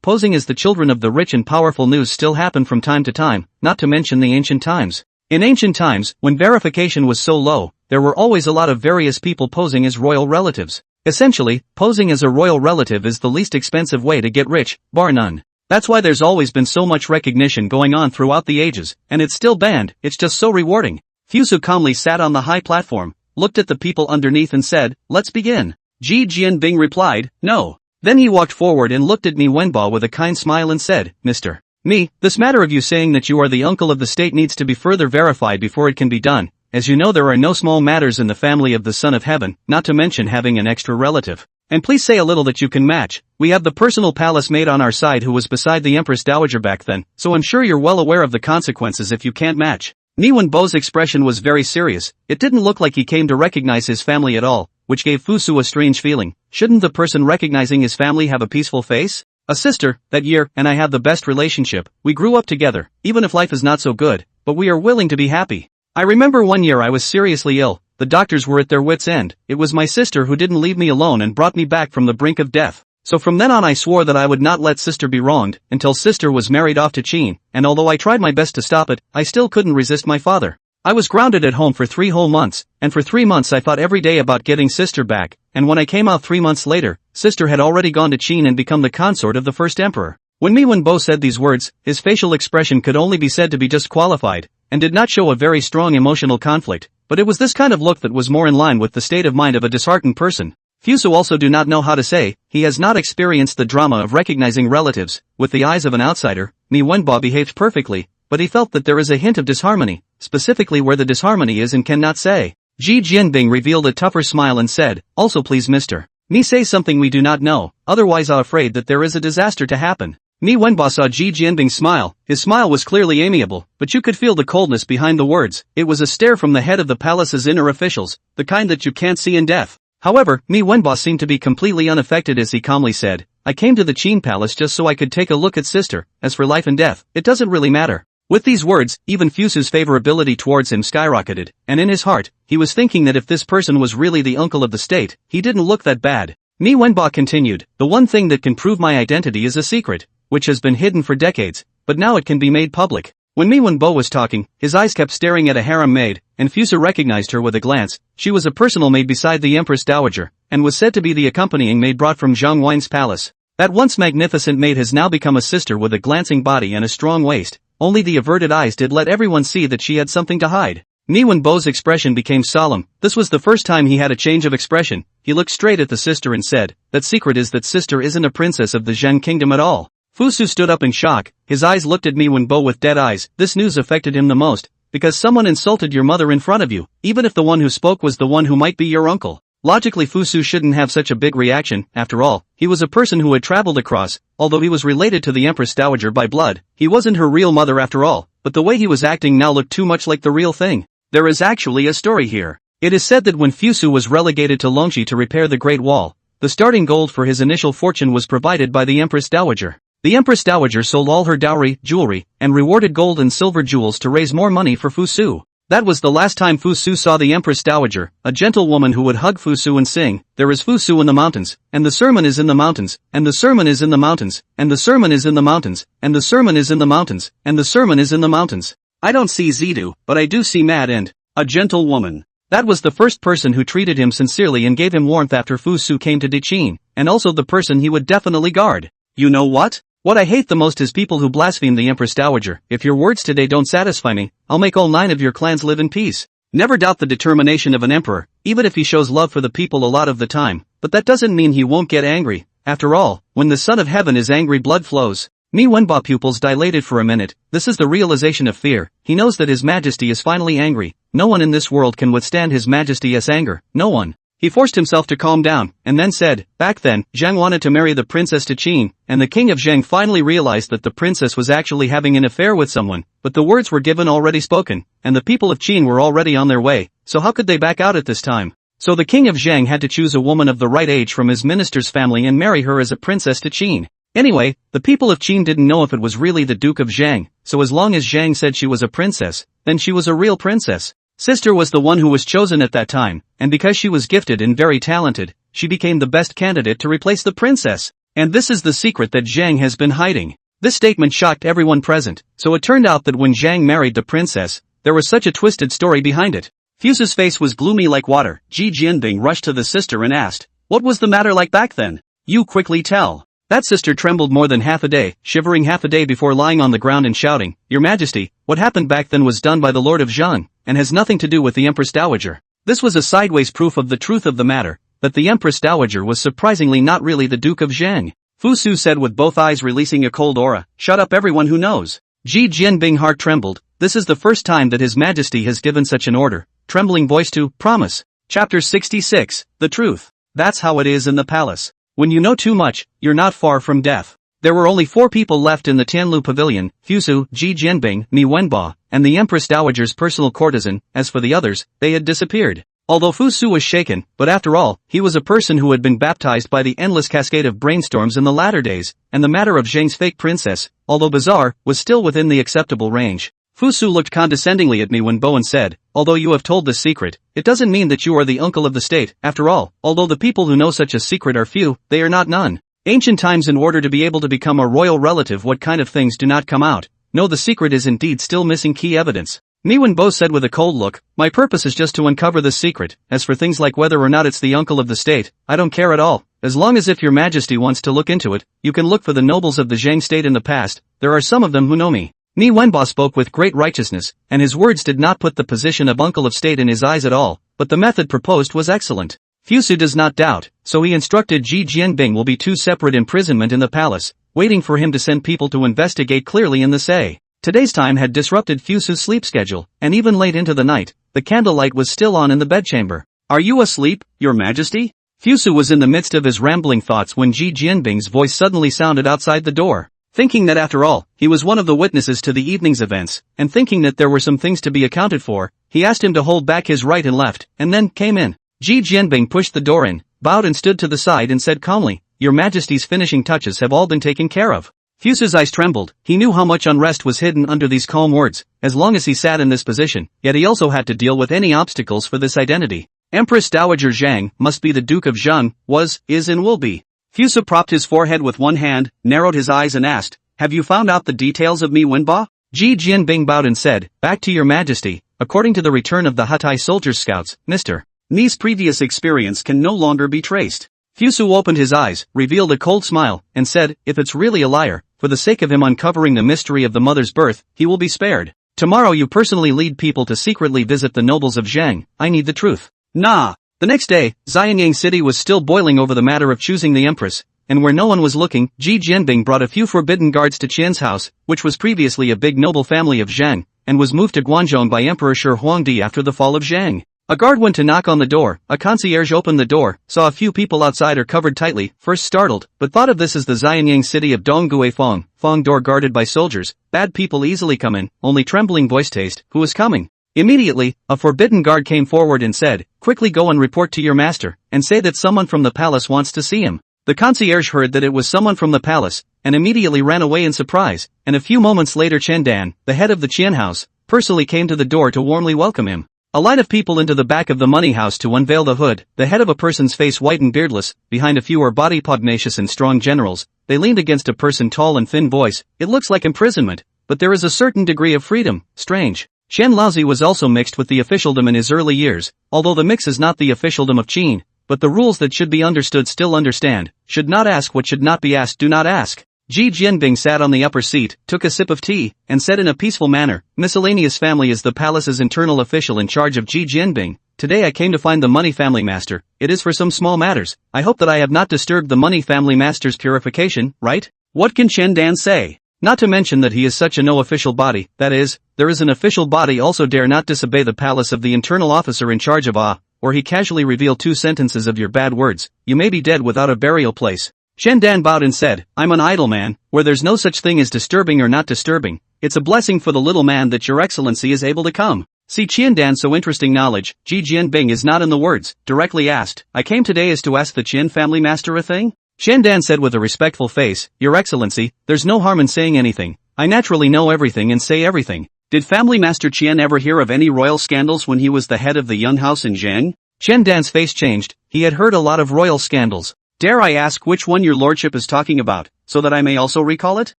posing as the children of the rich and powerful news still happen from time to time, not to mention the ancient times. In ancient times, when verification was so low, there were always a lot of various people posing as royal relatives. Essentially, posing as a royal relative is the least expensive way to get rich, bar none. That's why there's always been so much recognition going on throughout the ages, and it's still banned, it's just so rewarding. Fusu calmly sat on the high platform, looked at the people underneath and said, let's begin. Ji Jianbing replied, no. Then he walked forward and looked at Mi Wenbo with a kind smile and said, Mr. Me, this matter of you saying that you are the uncle of the state needs to be further verified before it can be done. As you know, there are no small matters in the family of the Son of Heaven, not to mention having an extra relative. And please say a little that you can match. We have the personal palace maid on our side who was beside the Empress Dowager back then, so I'm sure you're well aware of the consequences if you can't match. Mi Wenbo's expression was very serious. It didn't look like he came to recognize his family at all, which gave Fusu a strange feeling. Shouldn't the person recognizing his family have a peaceful face? A sister, that year, and I have the best relationship. We grew up together, even if life is not so good, but we are willing to be happy. I remember one year I was seriously ill. The doctors were at their wits' end. It was my sister who didn't leave me alone and brought me back from the brink of death. So from then on I swore that I would not let sister be wronged, until sister was married off to Qin, and although I tried my best to stop it, I still couldn't resist my father. I was grounded at home for 3 whole months, and for 3 months I thought every day about getting sister back, and when I came out 3 months later, sister had already gone to Qin and become the consort of the first emperor. When Mi Wenbo said these words, his facial expression could only be said to be just qualified, and did not show a very strong emotional conflict, but it was this kind of look that was more in line with the state of mind of a disheartened person. Fusu also do not know how to say, he has not experienced the drama of recognizing relatives. With the eyes of an outsider, Mi Wenbo behaved perfectly, but he felt that there is a hint of disharmony, specifically where the disharmony is and cannot say. Ji Jianbing revealed a tougher smile and said, also please Mr. Me say something we do not know, otherwise I'm afraid that there is a disaster to happen. Mi Wenbo saw Ji Jianbing smile. His smile was clearly amiable, but you could feel the coldness behind the words. It was a stare from the head of the palace's inner officials, the kind that you can't see in death. However, Mi Wenbo seemed to be completely unaffected as he calmly said, I came to the Qin palace just so I could take a look at sister, as for life and death, it doesn't really matter. With these words, even Fusu's favorability towards him skyrocketed, and in his heart, he was thinking that if this person was really the uncle of the state, he didn't look that bad. Mi Wenbo continued, the one thing that can prove my identity is a secret, which has been hidden for decades, but now it can be made public. When Mi Wenbo was talking, his eyes kept staring at a harem maid, and Fusu recognized her with a glance. She was a personal maid beside the Empress Dowager, and was said to be the accompanying maid brought from Zhang Wen's palace. That once magnificent maid has now become a sister with a glancing body and a strong waist. Only the averted eyes did let everyone see that she had something to hide. Mi Wenbo's expression became solemn. This was the first time he had a change of expression. He looked straight at the sister and said, that secret is that sister isn't a princess of the Zheng kingdom at all. Fusu stood up in shock. His eyes looked at Mi Wenbo with dead eyes. This news affected him the most, because someone insulted your mother in front of you, even if the one who spoke was the one who might be your uncle. Logically Fusu shouldn't have such a big reaction. After all, he was a person who had traveled across, although he was related to the Empress Dowager by blood, he wasn't her real mother after all, but the way he was acting now looked too much like the real thing. There is actually a story here. It is said that when Fusu was relegated to Longxi to repair the Great Wall, the starting gold for his initial fortune was provided by the Empress Dowager. The Empress Dowager sold all her dowry, jewelry, and rewarded gold and silver jewels to raise more money for Fusu. That was the last time Fusu saw the Empress Dowager, a gentle woman who would hug Fusu and sing, there is Fusu in the mountains, and the sermon is in the mountains, and the sermon is in the mountains, and the sermon is in the mountains, and the sermon is in the mountains, and the sermon is in the mountains. I don't see Zidu, but I do see Mad and a gentle woman. That was the first person who treated him sincerely and gave him warmth after Fusu came to Qin, and also the person he would definitely guard. You know what? What I hate the most is people who blaspheme the Empress Dowager. If your words today don't satisfy me, I'll make all 9 of your clans live in peace. Never doubt the determination of an emperor, even if he shows love for the people a lot of the time, but that doesn't mean he won't get angry. After all, when the Son of Heaven is angry blood flows. Mi Wenbo pupils dilated for a minute. This is the realization of fear. He knows that His Majesty is finally angry. No one in this world can withstand His Majesty's anger. No one. He forced himself to calm down, and then said, back then, Zhang wanted to marry the princess to Qin, and the king of Zhang finally realized that the princess was actually having an affair with someone, but the words were given already spoken, and the people of Qin were already on their way, so how could they back out at this time? So the king of Zhang had to choose a woman of the right age from his minister's family and marry her as a princess to Qin. Anyway, the people of Qin didn't know if it was really the Duke of Zhang, so as long as Zhang said she was a princess, then she was a real princess. Sister was the one who was chosen at that time, and because she was gifted and very talented, she became the best candidate to replace the princess. And this is the secret that Zhang has been hiding. This statement shocked everyone present, so it turned out that when Zhang married the princess, there was such a twisted story behind it. Fusu's face was gloomy like water. Ji Jianbing rushed to the sister and asked, what was the matter like back then? You quickly tell. That sister trembled more than half a day, shivering half a day before lying on the ground and shouting, Your Majesty, what happened back then was done by the Lord of Zhang, and has nothing to do with the Empress Dowager. This was a sideways proof of the truth of the matter, that the Empress Dowager was surprisingly not really the Duke of Zhang. Fu Su said with both eyes releasing a cold aura, shut up everyone who knows. Ji Jianbing's heart trembled, this is the first time that His Majesty has given such an order. Trembling voice to, promise. Chapter 66, The Truth. That's how it is in the palace. When you know too much, you're not far from death. There were only 4 people left in the Tianlu pavilion, Fu Su, Ji Jianbing, Mi Wenba, and the Empress Dowager's personal courtesan. As for the others, they had disappeared. Although Fu Su was shaken, but after all, he was a person who had been baptized by the endless cascade of brainstorms in the latter days, and the matter of Zhang's fake princess, although bizarre, was still within the acceptable range. Fu Su looked condescendingly at Mi Wenbo and said, although you have told this secret, it doesn't mean that you are the uncle of the state. After all, although the people who know such a secret are few, they are not none. Ancient times, in order to be able to become a royal relative, what kind of things do not come out? No, the secret is indeed still missing key evidence. Mi Wenbo said with a cold look, my purpose is just to uncover this secret. As for things like whether or not it's the uncle of the state, I don't care at all. As long as if your majesty wants to look into it, you can look for the nobles of the Zhang state in the past, there are some of them who know me. Mi Wenbo spoke with great righteousness, and his words did not put the position of uncle of state in his eyes at all, but the method proposed was excellent. Fu Su does not doubt, so he instructed Ji Jianbing will be 2 separate imprisonment in the palace, waiting for him to send people to investigate clearly in the say. Today's time had disrupted Fu Su's sleep schedule, and even late into the night, the candlelight was still on in the bedchamber. Are you asleep, your majesty? Fu Su was in the midst of his rambling thoughts when Ji Jianbing's voice suddenly sounded outside the door. Thinking that after all, he was one of the witnesses to the evening's events, and thinking that there were some things to be accounted for, he asked him to hold back his right and left, and then came in. Ji Jianbing pushed the door in, bowed and stood to the side and said calmly, your majesty's finishing touches have all been taken care of. Fu Su's eyes trembled, he knew how much unrest was hidden under these calm words, as long as he sat in this position, yet he also had to deal with any obstacles for this identity. Empress Dowager Zhang must be the Duke of Zhang, was, is and will be. Fu Su propped his forehead with one hand, narrowed his eyes and asked, have you found out the details of Mi Wenba? Ji Jianbing bowed and said, back to your majesty, according to the return of the Hutai soldier scouts, Mr. Ni's previous experience can no longer be traced. Fu Su opened his eyes, revealed a cold smile, and said, if it's really a liar, for the sake of him uncovering the mystery of the mother's birth, he will be spared. Tomorrow you personally lead people to secretly visit the nobles of Zhang, I need the truth. Nah. The next day, Xianyang City was still boiling over the matter of choosing the empress, and where no one was looking, Ji Jianbing brought a few forbidden guards to Qian's house, which was previously a big noble family of Zhang, and was moved to Guangzhou by Emperor Shi Huangdi after the fall of Zhang. A guard went to knock on the door, a concierge opened the door, saw a few people outside or covered tightly, first startled, but thought of this as the Xianyang city of Dongguifeng, Feng door guarded by soldiers, bad people easily come in, only trembling voice taste, who is coming? Immediately, a forbidden guard came forward and said, quickly go and report to your master, and say that someone from the palace wants to see him. The concierge heard that it was someone from the palace, and immediately ran away in surprise, and a few moments later Chen Dan, the head of the Qian house, personally came to the door to warmly welcome him. A line of people into the back of the money house to unveil the hood, the head of a person's face white and beardless, behind a few are body pugnacious and strong generals, they leaned against a person tall and thin voice, it looks like imprisonment, but there is a certain degree of freedom, strange. Chen Laozi was also mixed with the officialdom in his early years, although the mix is not the officialdom of Qin, but the rules that should be understood still understand, should not ask what should not be asked do not ask. Ji Jianbing sat on the upper seat, took a sip of tea, and said in a peaceful manner, miscellaneous family is the palace's internal official in charge of Ji Jianbing. Today I came to find the money family master, it is for some small matters, I hope that I have not disturbed the money family master's purification, right? What can Chen Dan say? Not to mention that he is such a no official body, that is, there is an official body also dare not disobey the palace of the internal officer in charge of or he casually revealed 2 sentences of your bad words, you may be dead without a burial place. Chen Dan bowed and said, I'm an idle man, where there's no such thing as disturbing or not disturbing, it's a blessing for the little man that your excellency is able to come. See Qian Dan so interesting knowledge, Ji Jianbing is not in the words, directly asked, I came today is to ask the Qian family master a thing? Chen Dan said with a respectful face, your excellency, there's no harm in saying anything, I naturally know everything and say everything. Did family master Qian ever hear of any royal scandals when he was the head of the young house in Zhang? Chen Dan's face changed, he had heard a lot of royal scandals. Dare I ask which one your lordship is talking about, so that I may also recall it?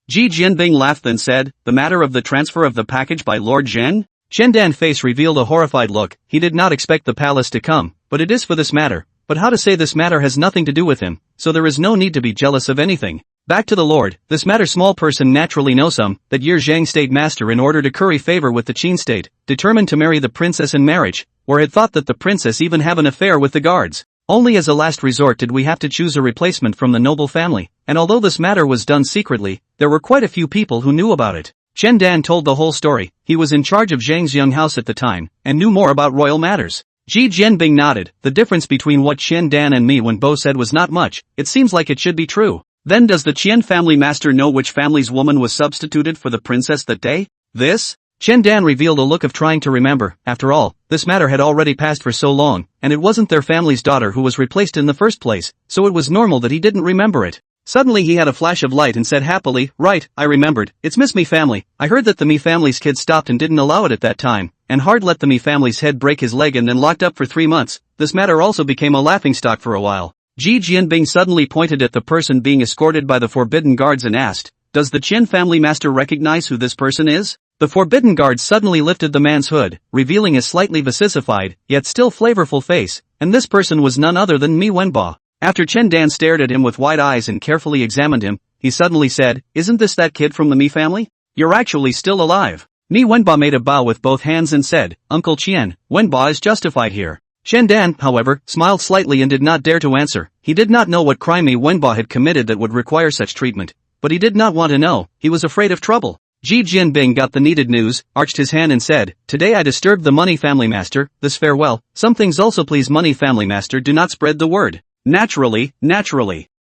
Ji Jianbing laughed then said, the matter of the transfer of the package by Lord Zheng? Chen Dan's face revealed a horrified look, he did not expect the palace to come, but it is for this matter, but how to say this matter has nothing to do with him, so there is no need to be jealous of anything. Back to the lord, this matter small person naturally knows that year Zhang state master in order to curry favor with the Qin state, determined to marry the princess in marriage, or had thought that the princess even have an affair with the guards. Only as a last resort did we have to choose a replacement from the noble family, and although this matter was done secretly, there were quite a few people who knew about it. Chen Dan told the whole story. He was in charge of Zhang's young house at the time, and knew more about royal matters. Ji Jianbing nodded. The difference between what Chen Dan and Mi Wenbo said was not much. It seems like it should be true. Then does the Qian family master know which family's woman was substituted for the princess that day? This? Chen Dan revealed a look of trying to remember. After all, this matter had already passed for so long, and it wasn't their family's daughter who was replaced in the first place, so it was normal that he didn't remember it. Suddenly he had a flash of light and said happily, right, I remembered, it's Miss Mi family. I heard that the Mi family's kid stopped and didn't allow it at that time, and Hard let the Mi family's head break his leg and then locked up for 3 months. This matter also became a laughingstock for a while. Ji Jianbing suddenly pointed at the person being escorted by the forbidden guards and asked, does the Qin family master recognize who this person is? The forbidden guard suddenly lifted the man's hood, revealing a slightly vicified, yet still flavorful face, and this person was none other than Mi Wenbo. After Chen Dan stared at him with wide eyes and carefully examined him, he suddenly said, isn't this that kid from the Mi family? You're actually still alive. Mi Wenbo made a bow with both hands and said, Uncle Qian, Wenbo is justified here. Chen Dan, however, smiled slightly and did not dare to answer. He did not know what crime Mi Wenbo had committed that would require such treatment, but he did not want to know. He was afraid of trouble. Ji Jianbing got the needed news, arched his hand and said, today I disturbed the money family master, this farewell. Some things also please money family master, do not spread the word. Naturally.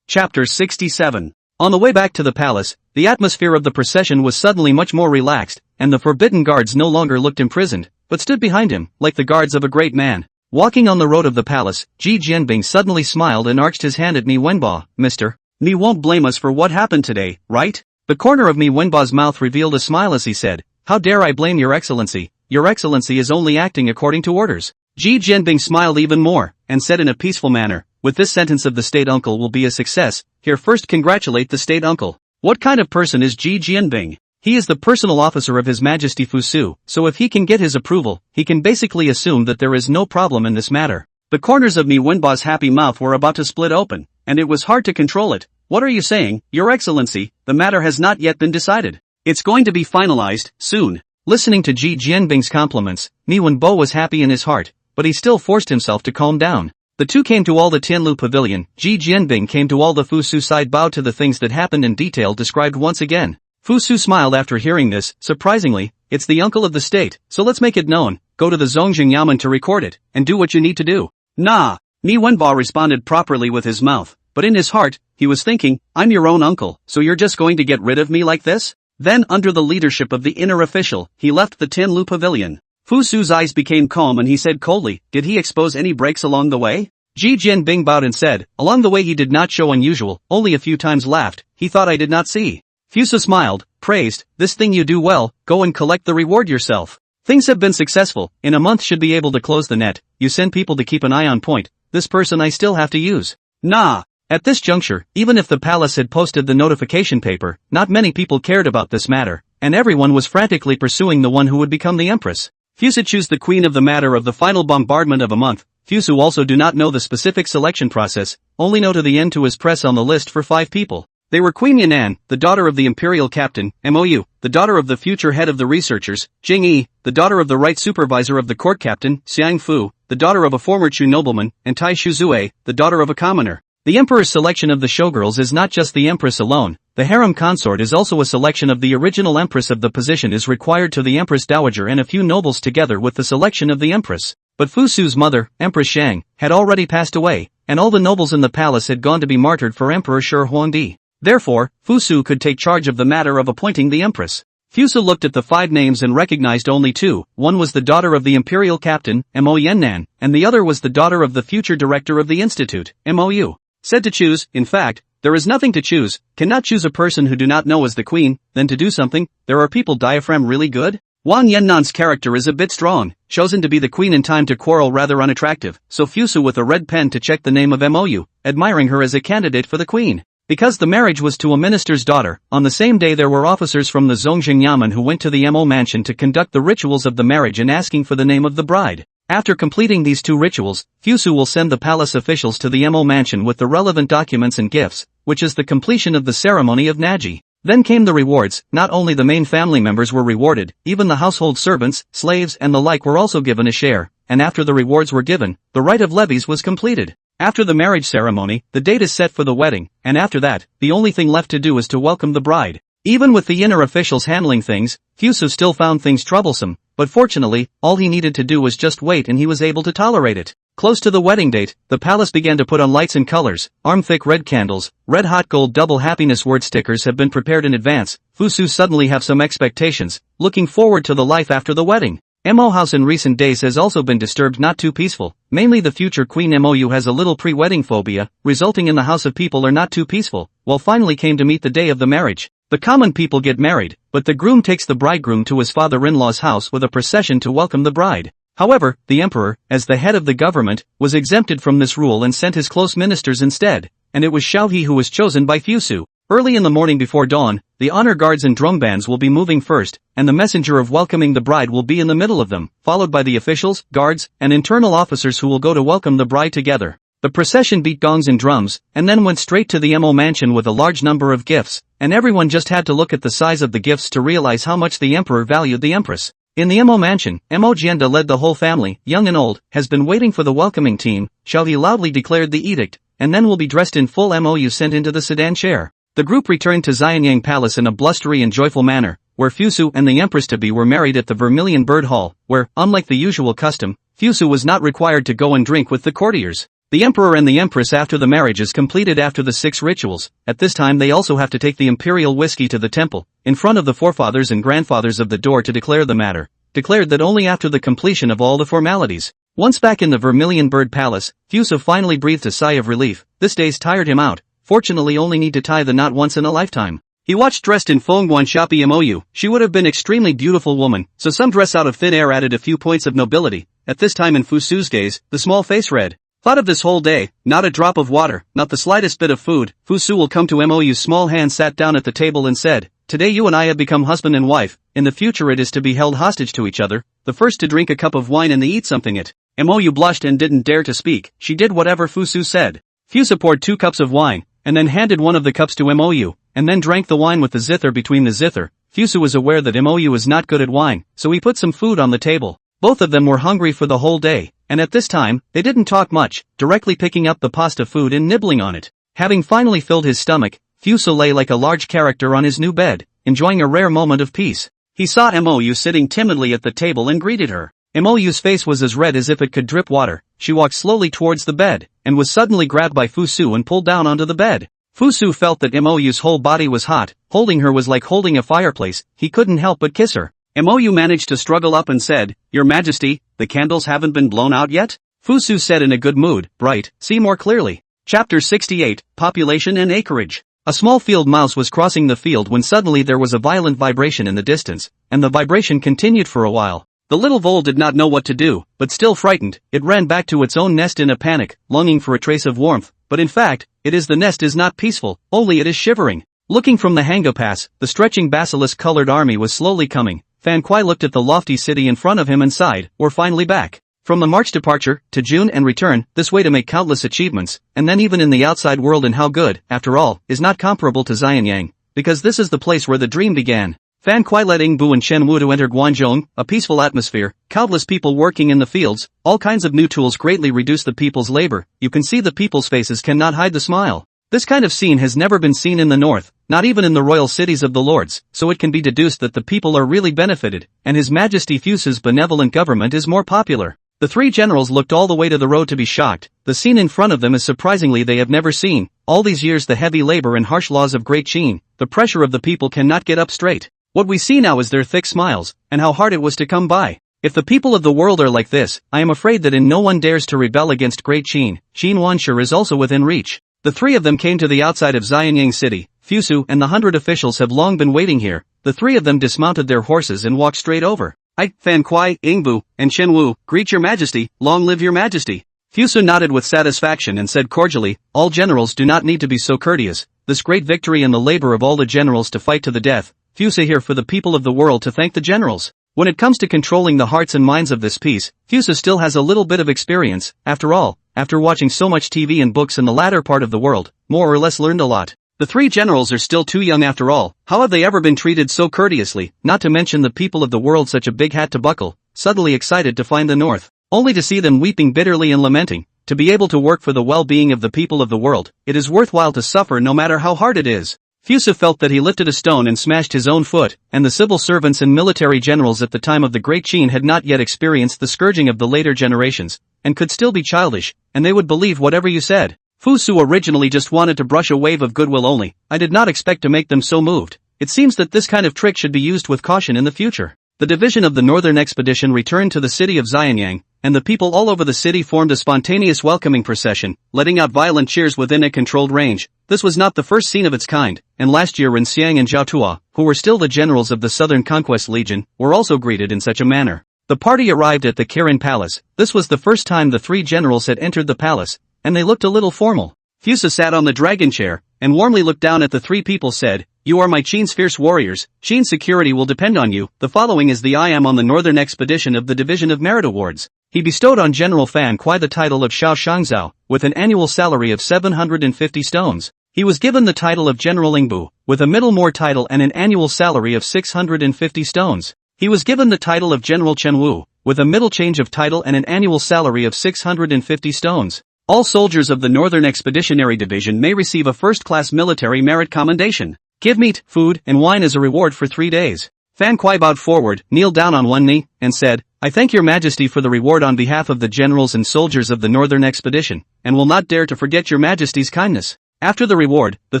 Chapter 67. On the way back to the palace, the atmosphere of the procession was suddenly much more relaxed, and the forbidden guards no longer looked imprisoned, but stood behind him, like the guards of a great man. Walking on the road of the palace, Ji Jianbing suddenly smiled and arched his hand at Mi Wenbo. Mister, Mi won't blame us for what happened today, right? The corner of Mi Wenbo's mouth revealed a smile as he said, how dare I blame your excellency? Your excellency is only acting according to orders. Ji Jianbing smiled even more, and said in a peaceful manner, with this sentence of the state uncle will be a success, here first congratulate the state uncle. What kind of person is Ji Jianbing? He is the personal officer of His Majesty Fusu, so if he can get his approval, he can basically assume that there is no problem in this matter. The corners of Mi Wenbo's happy mouth were about to split open, and it was hard to control it. What are you saying, Your Excellency? The matter has not yet been decided. It's going to be finalized, soon. Listening to Ji Jianbing's compliments, Mi Wenbo was happy in his heart, but he still forced himself to calm down. The two came to all the Tianlu pavilion. Ji Jianbing came to all the Fusu side, bowed to the things that happened in detail described once again. Fusu smiled after hearing this. Surprisingly, it's the uncle of the state, so let's make it known. Go to the Zongjing Yamen to record it, and do what you need to do. Nah. Mi Wenbo responded properly with his mouth, but in his heart, he was thinking, I'm your own uncle, so you're just going to get rid of me like this? Then under the leadership of the inner official, he left the Tianlu pavilion. Fusu's eyes became calm and he said coldly, did he expose any breaks along the way? Ji Jianbing bowed and said, along the way he did not show unusual, only a few times laughed, he thought I did not see. Fusu smiled, praised, this thing you do well, go and collect the reward yourself. Things have been successful, in a month should be able to close the net, you send people to keep an eye on point, this person I still have to use. Nah. At this juncture, even if the palace had posted the notification paper, not many people cared about this matter, and everyone was frantically pursuing the one who would become the empress. Fusu chose the queen of the matter of the final bombardment of a month. Fusu also do not know the specific selection process, only know to the end to his press on the list for 5 people. They were Queen Yan'an, the daughter of the imperial captain, Mou, the daughter of the future head of the researchers, Jing Yi, the daughter of the right supervisor of the court captain, Xiang Fu, the daughter of a former Chu nobleman, and Tai Shuzue, the daughter of a commoner. The emperor's selection of the showgirls is not just the empress alone, the harem consort is also a selection of the original empress of the position is required to the empress dowager and a few nobles together with the selection of the empress. But Fusu's mother, Empress Shang, had already passed away, and all the nobles in the palace had gone to be martyred for Emperor Shi Huangdi. Therefore, Fusu could take charge of the matter of appointing the empress. Fusu looked at the 5 names and recognized only 2, one was the daughter of the imperial captain, Mo Yan'an, and the other was the daughter of the future director of the institute, Mou. Said to choose, in fact, there is nothing to choose, cannot choose a person who do not know as the queen, then to do something, there are people diaphragm really good? Wang Yannan's character is a bit strong, chosen to be the queen in time to quarrel rather unattractive, so Fusu with a red pen to check the name of Mou, admiring her as a candidate for the queen. Because the marriage was to a minister's daughter, on the same day there were officers from the Zongjing Yamen who went to the Mo mansion to conduct the rituals of the marriage and asking for the name of the bride. After completing these 2 rituals, Fusu will send the palace officials to the Mo mansion with the relevant documents and gifts, which is the completion of the ceremony of Naji. Then came the rewards, not only the main family members were rewarded, even the household servants, slaves and the like were also given a share, and after the rewards were given, the rite of levees was completed. After the marriage ceremony, the date is set for the wedding, and after that, the only thing left to do is to welcome the bride. Even with the inner officials handling things, Fusu still found things troublesome, but fortunately, all he needed to do was just wait and he was able to tolerate it. Close to the wedding date, the palace began to put on lights and colors, arm-thick red candles, red-hot gold double happiness word stickers have been prepared in advance. Fusu suddenly have some expectations, looking forward to the life after the wedding. Mo house in recent days has also been disturbed, not too peaceful. Mainly the future queen Mou has a little pre-wedding phobia, resulting in the house of people are not too peaceful. Well, finally came to meet the day of the marriage. The common people get married, but the groom takes the bridegroom to his father-in-law's house with a procession to welcome the bride. However, the emperor, as the head of the government, was exempted from this rule and sent his close ministers instead, and it was Xiaohe who was chosen by Fusu. Early in the morning before dawn, the honor guards and drum bands will be moving first, and the messenger of welcoming the bride will be in the middle of them, followed by the officials, guards, and internal officers who will go to welcome the bride together. The procession beat gongs and drums, and then went straight to the Mo mansion with a large number of gifts, and everyone just had to look at the size of the gifts to realize how much the emperor valued the empress. In the Mo mansion, Mo Jianda led the whole family, young and old, has been waiting for the welcoming team. Xiaohe loudly declared the edict, and then will be dressed in full Mou sent into the sedan chair. The group returned to Xianyang Palace in a blustery and joyful manner, where Fusu and the empress-to-be were married at the Vermilion Bird Hall, where, unlike the usual custom, Fusu was not required to go and drink with the courtiers. The emperor and the empress after the marriage is completed after the 6 rituals. At this time they also have to take the imperial whiskey to the temple, in front of the forefathers and grandfathers of the door to declare the matter, declared that only after the completion of all the formalities. Once back in the Vermilion Bird Palace, Fusu finally breathed a sigh of relief. This day's tired him out. Fortunately only need to tie the knot once in a lifetime. He watched dressed in Fengguan Shopi Mou. She would have been extremely beautiful woman, so some dress out of thin air added a few points of nobility. At this time in Fusu's gaze, the small face read, "Thought of this whole day, not a drop of water, not the slightest bit of food." Fusu will come to Mou's small hand sat down at the table and said, "Today you and I have become husband and wife, in the future it is to be held hostage to each other, the first to drink a cup of wine and the eat something it." Mou blushed and didn't dare to speak. She did whatever Fusu said. Fusu poured 2 cups of wine, and then handed one of the cups to Mou, and then drank the wine with the zither between the zither. Fusu was aware that Mou is not good at wine, so he put some food on the table. Both of them were hungry for the whole day, and at this time, they didn't talk much, directly picking up the pasta food and nibbling on it. Having finally filled his stomach, Fusu lay like a large character on his new bed, enjoying a rare moment of peace. He saw Mou sitting timidly at the table and greeted her. Mou's face was as red as if it could drip water. She walked slowly towards the bed, and was suddenly grabbed by Fusu and pulled down onto the bed. Fusu felt that Mou's whole body was hot. Holding her was like holding a fireplace. He couldn't help but kiss her. Mou managed to struggle up and said, "Your Majesty, the candles haven't been blown out yet?" Fusu said in a good mood, "Bright, see more clearly." Chapter 68, Population and Acreage. A small field mouse was crossing the field when suddenly there was a violent vibration in the distance, and the vibration continued for a while. The little vole did not know what to do, but still frightened, it ran back to its own nest in a panic, longing for a trace of warmth, but in fact, the nest is not peaceful, only it is shivering. Looking from the Hanga Pass, the stretching basilisk-colored army was slowly coming. Fan Kuai looked at the lofty city in front of him and sighed, "We're finally back. From the March departure, to June and return, this way to make countless achievements, and then even in the outside world and how good, after all, is not comparable to Xianyang, because this is the place where the dream began." Fan Kuai led Yingbu and Chen Wu to enter Guanzhong, a peaceful atmosphere, countless people working in the fields, all kinds of new tools greatly reduce the people's labor. You can see the people's faces cannot hide the smile. This kind of scene has never been seen in the north, not even in the royal cities of the lords, so it can be deduced that the people are really benefited, and His Majesty Fusu's benevolent government is more popular. The 3 generals looked all the way to the road to be shocked. The scene in front of them is surprisingly they have never seen. All these years the heavy labor and harsh laws of Great Qin, the pressure of the people cannot get up straight. What we see now is their thick smiles, and how hard it was to come by. If the people of the world are like this, I am afraid that no one dares to rebel against Great Qin. Qin Wanshi is also within reach. The 3 of them came to the outside of Xianyang City. Fusu and the 100 officials have long been waiting here. The 3 of them dismounted their horses and walked straight over. "I, Fan Kuai, Yingbu, and Chen Wu, greet your Majesty, long live your Majesty." Fusu nodded with satisfaction and said cordially, "All generals do not need to be so courteous. This great victory and the labor of all the generals to fight to the death. Fusu here for the people of the world to thank the generals." When it comes to controlling the hearts and minds of this piece, Fusu still has a little bit of experience. After all, after watching so much TV and books in the latter part of the world, more or less learned a lot. The 3 generals are still too young after all. How have they ever been treated so courteously, not to mention the people of the world such a big hat to buckle, suddenly excited to find the north, only to see them weeping bitterly and lamenting. to be able to work for the well-being of the people of the world, it is worthwhile to suffer no matter how hard it is. Fusu felt that he lifted a stone and smashed his own foot, and the civil servants and military generals at the time of the Great Qin had not yet experienced the scourging of the later generations, and could still be childish, and they would believe whatever you said. Fusu originally just wanted to brush a wave of goodwill only. I did not expect to make them so moved. It seems that this kind of trick should be used with caution in the future. The division of the Northern Expedition returned to the city of Xianyang, and the people all over the city formed a spontaneous welcoming procession, letting out violent cheers within a controlled range. This was not the first scene of its kind, and last year Ren Xiang and Zhao Tuo, who were still the generals of the Southern Conquest Legion, were also greeted in such a manner. The party arrived at the Kirin Palace. This was the first time the three generals had entered the palace, and they looked a little formal. Fusa sat on the dragon chair, and warmly looked down at the three people said, "You are my Qin's fierce warriors. Qin's security will depend on you. The following is the I am on the Northern Expedition of the Division of Merit Awards." He bestowed on General Fan Kuai the title of Xiao Shangzhao, with an annual salary of 750 stones. He was given the title of General Lingbu, with a middle-more title and an annual salary of 650 stones. He was given the title of General Chenwu, with a middle change of title and an annual salary of 650 stones. All soldiers of the Northern Expeditionary Division may receive a first-class military merit commendation. Give meat, food, and wine as a reward for 3 days. Fan Kuai bowed forward, kneeled down on one knee, and said, "I thank your majesty for the reward on behalf of the generals and soldiers of the Northern Expedition, and will not dare to forget your majesty's kindness." After the reward, the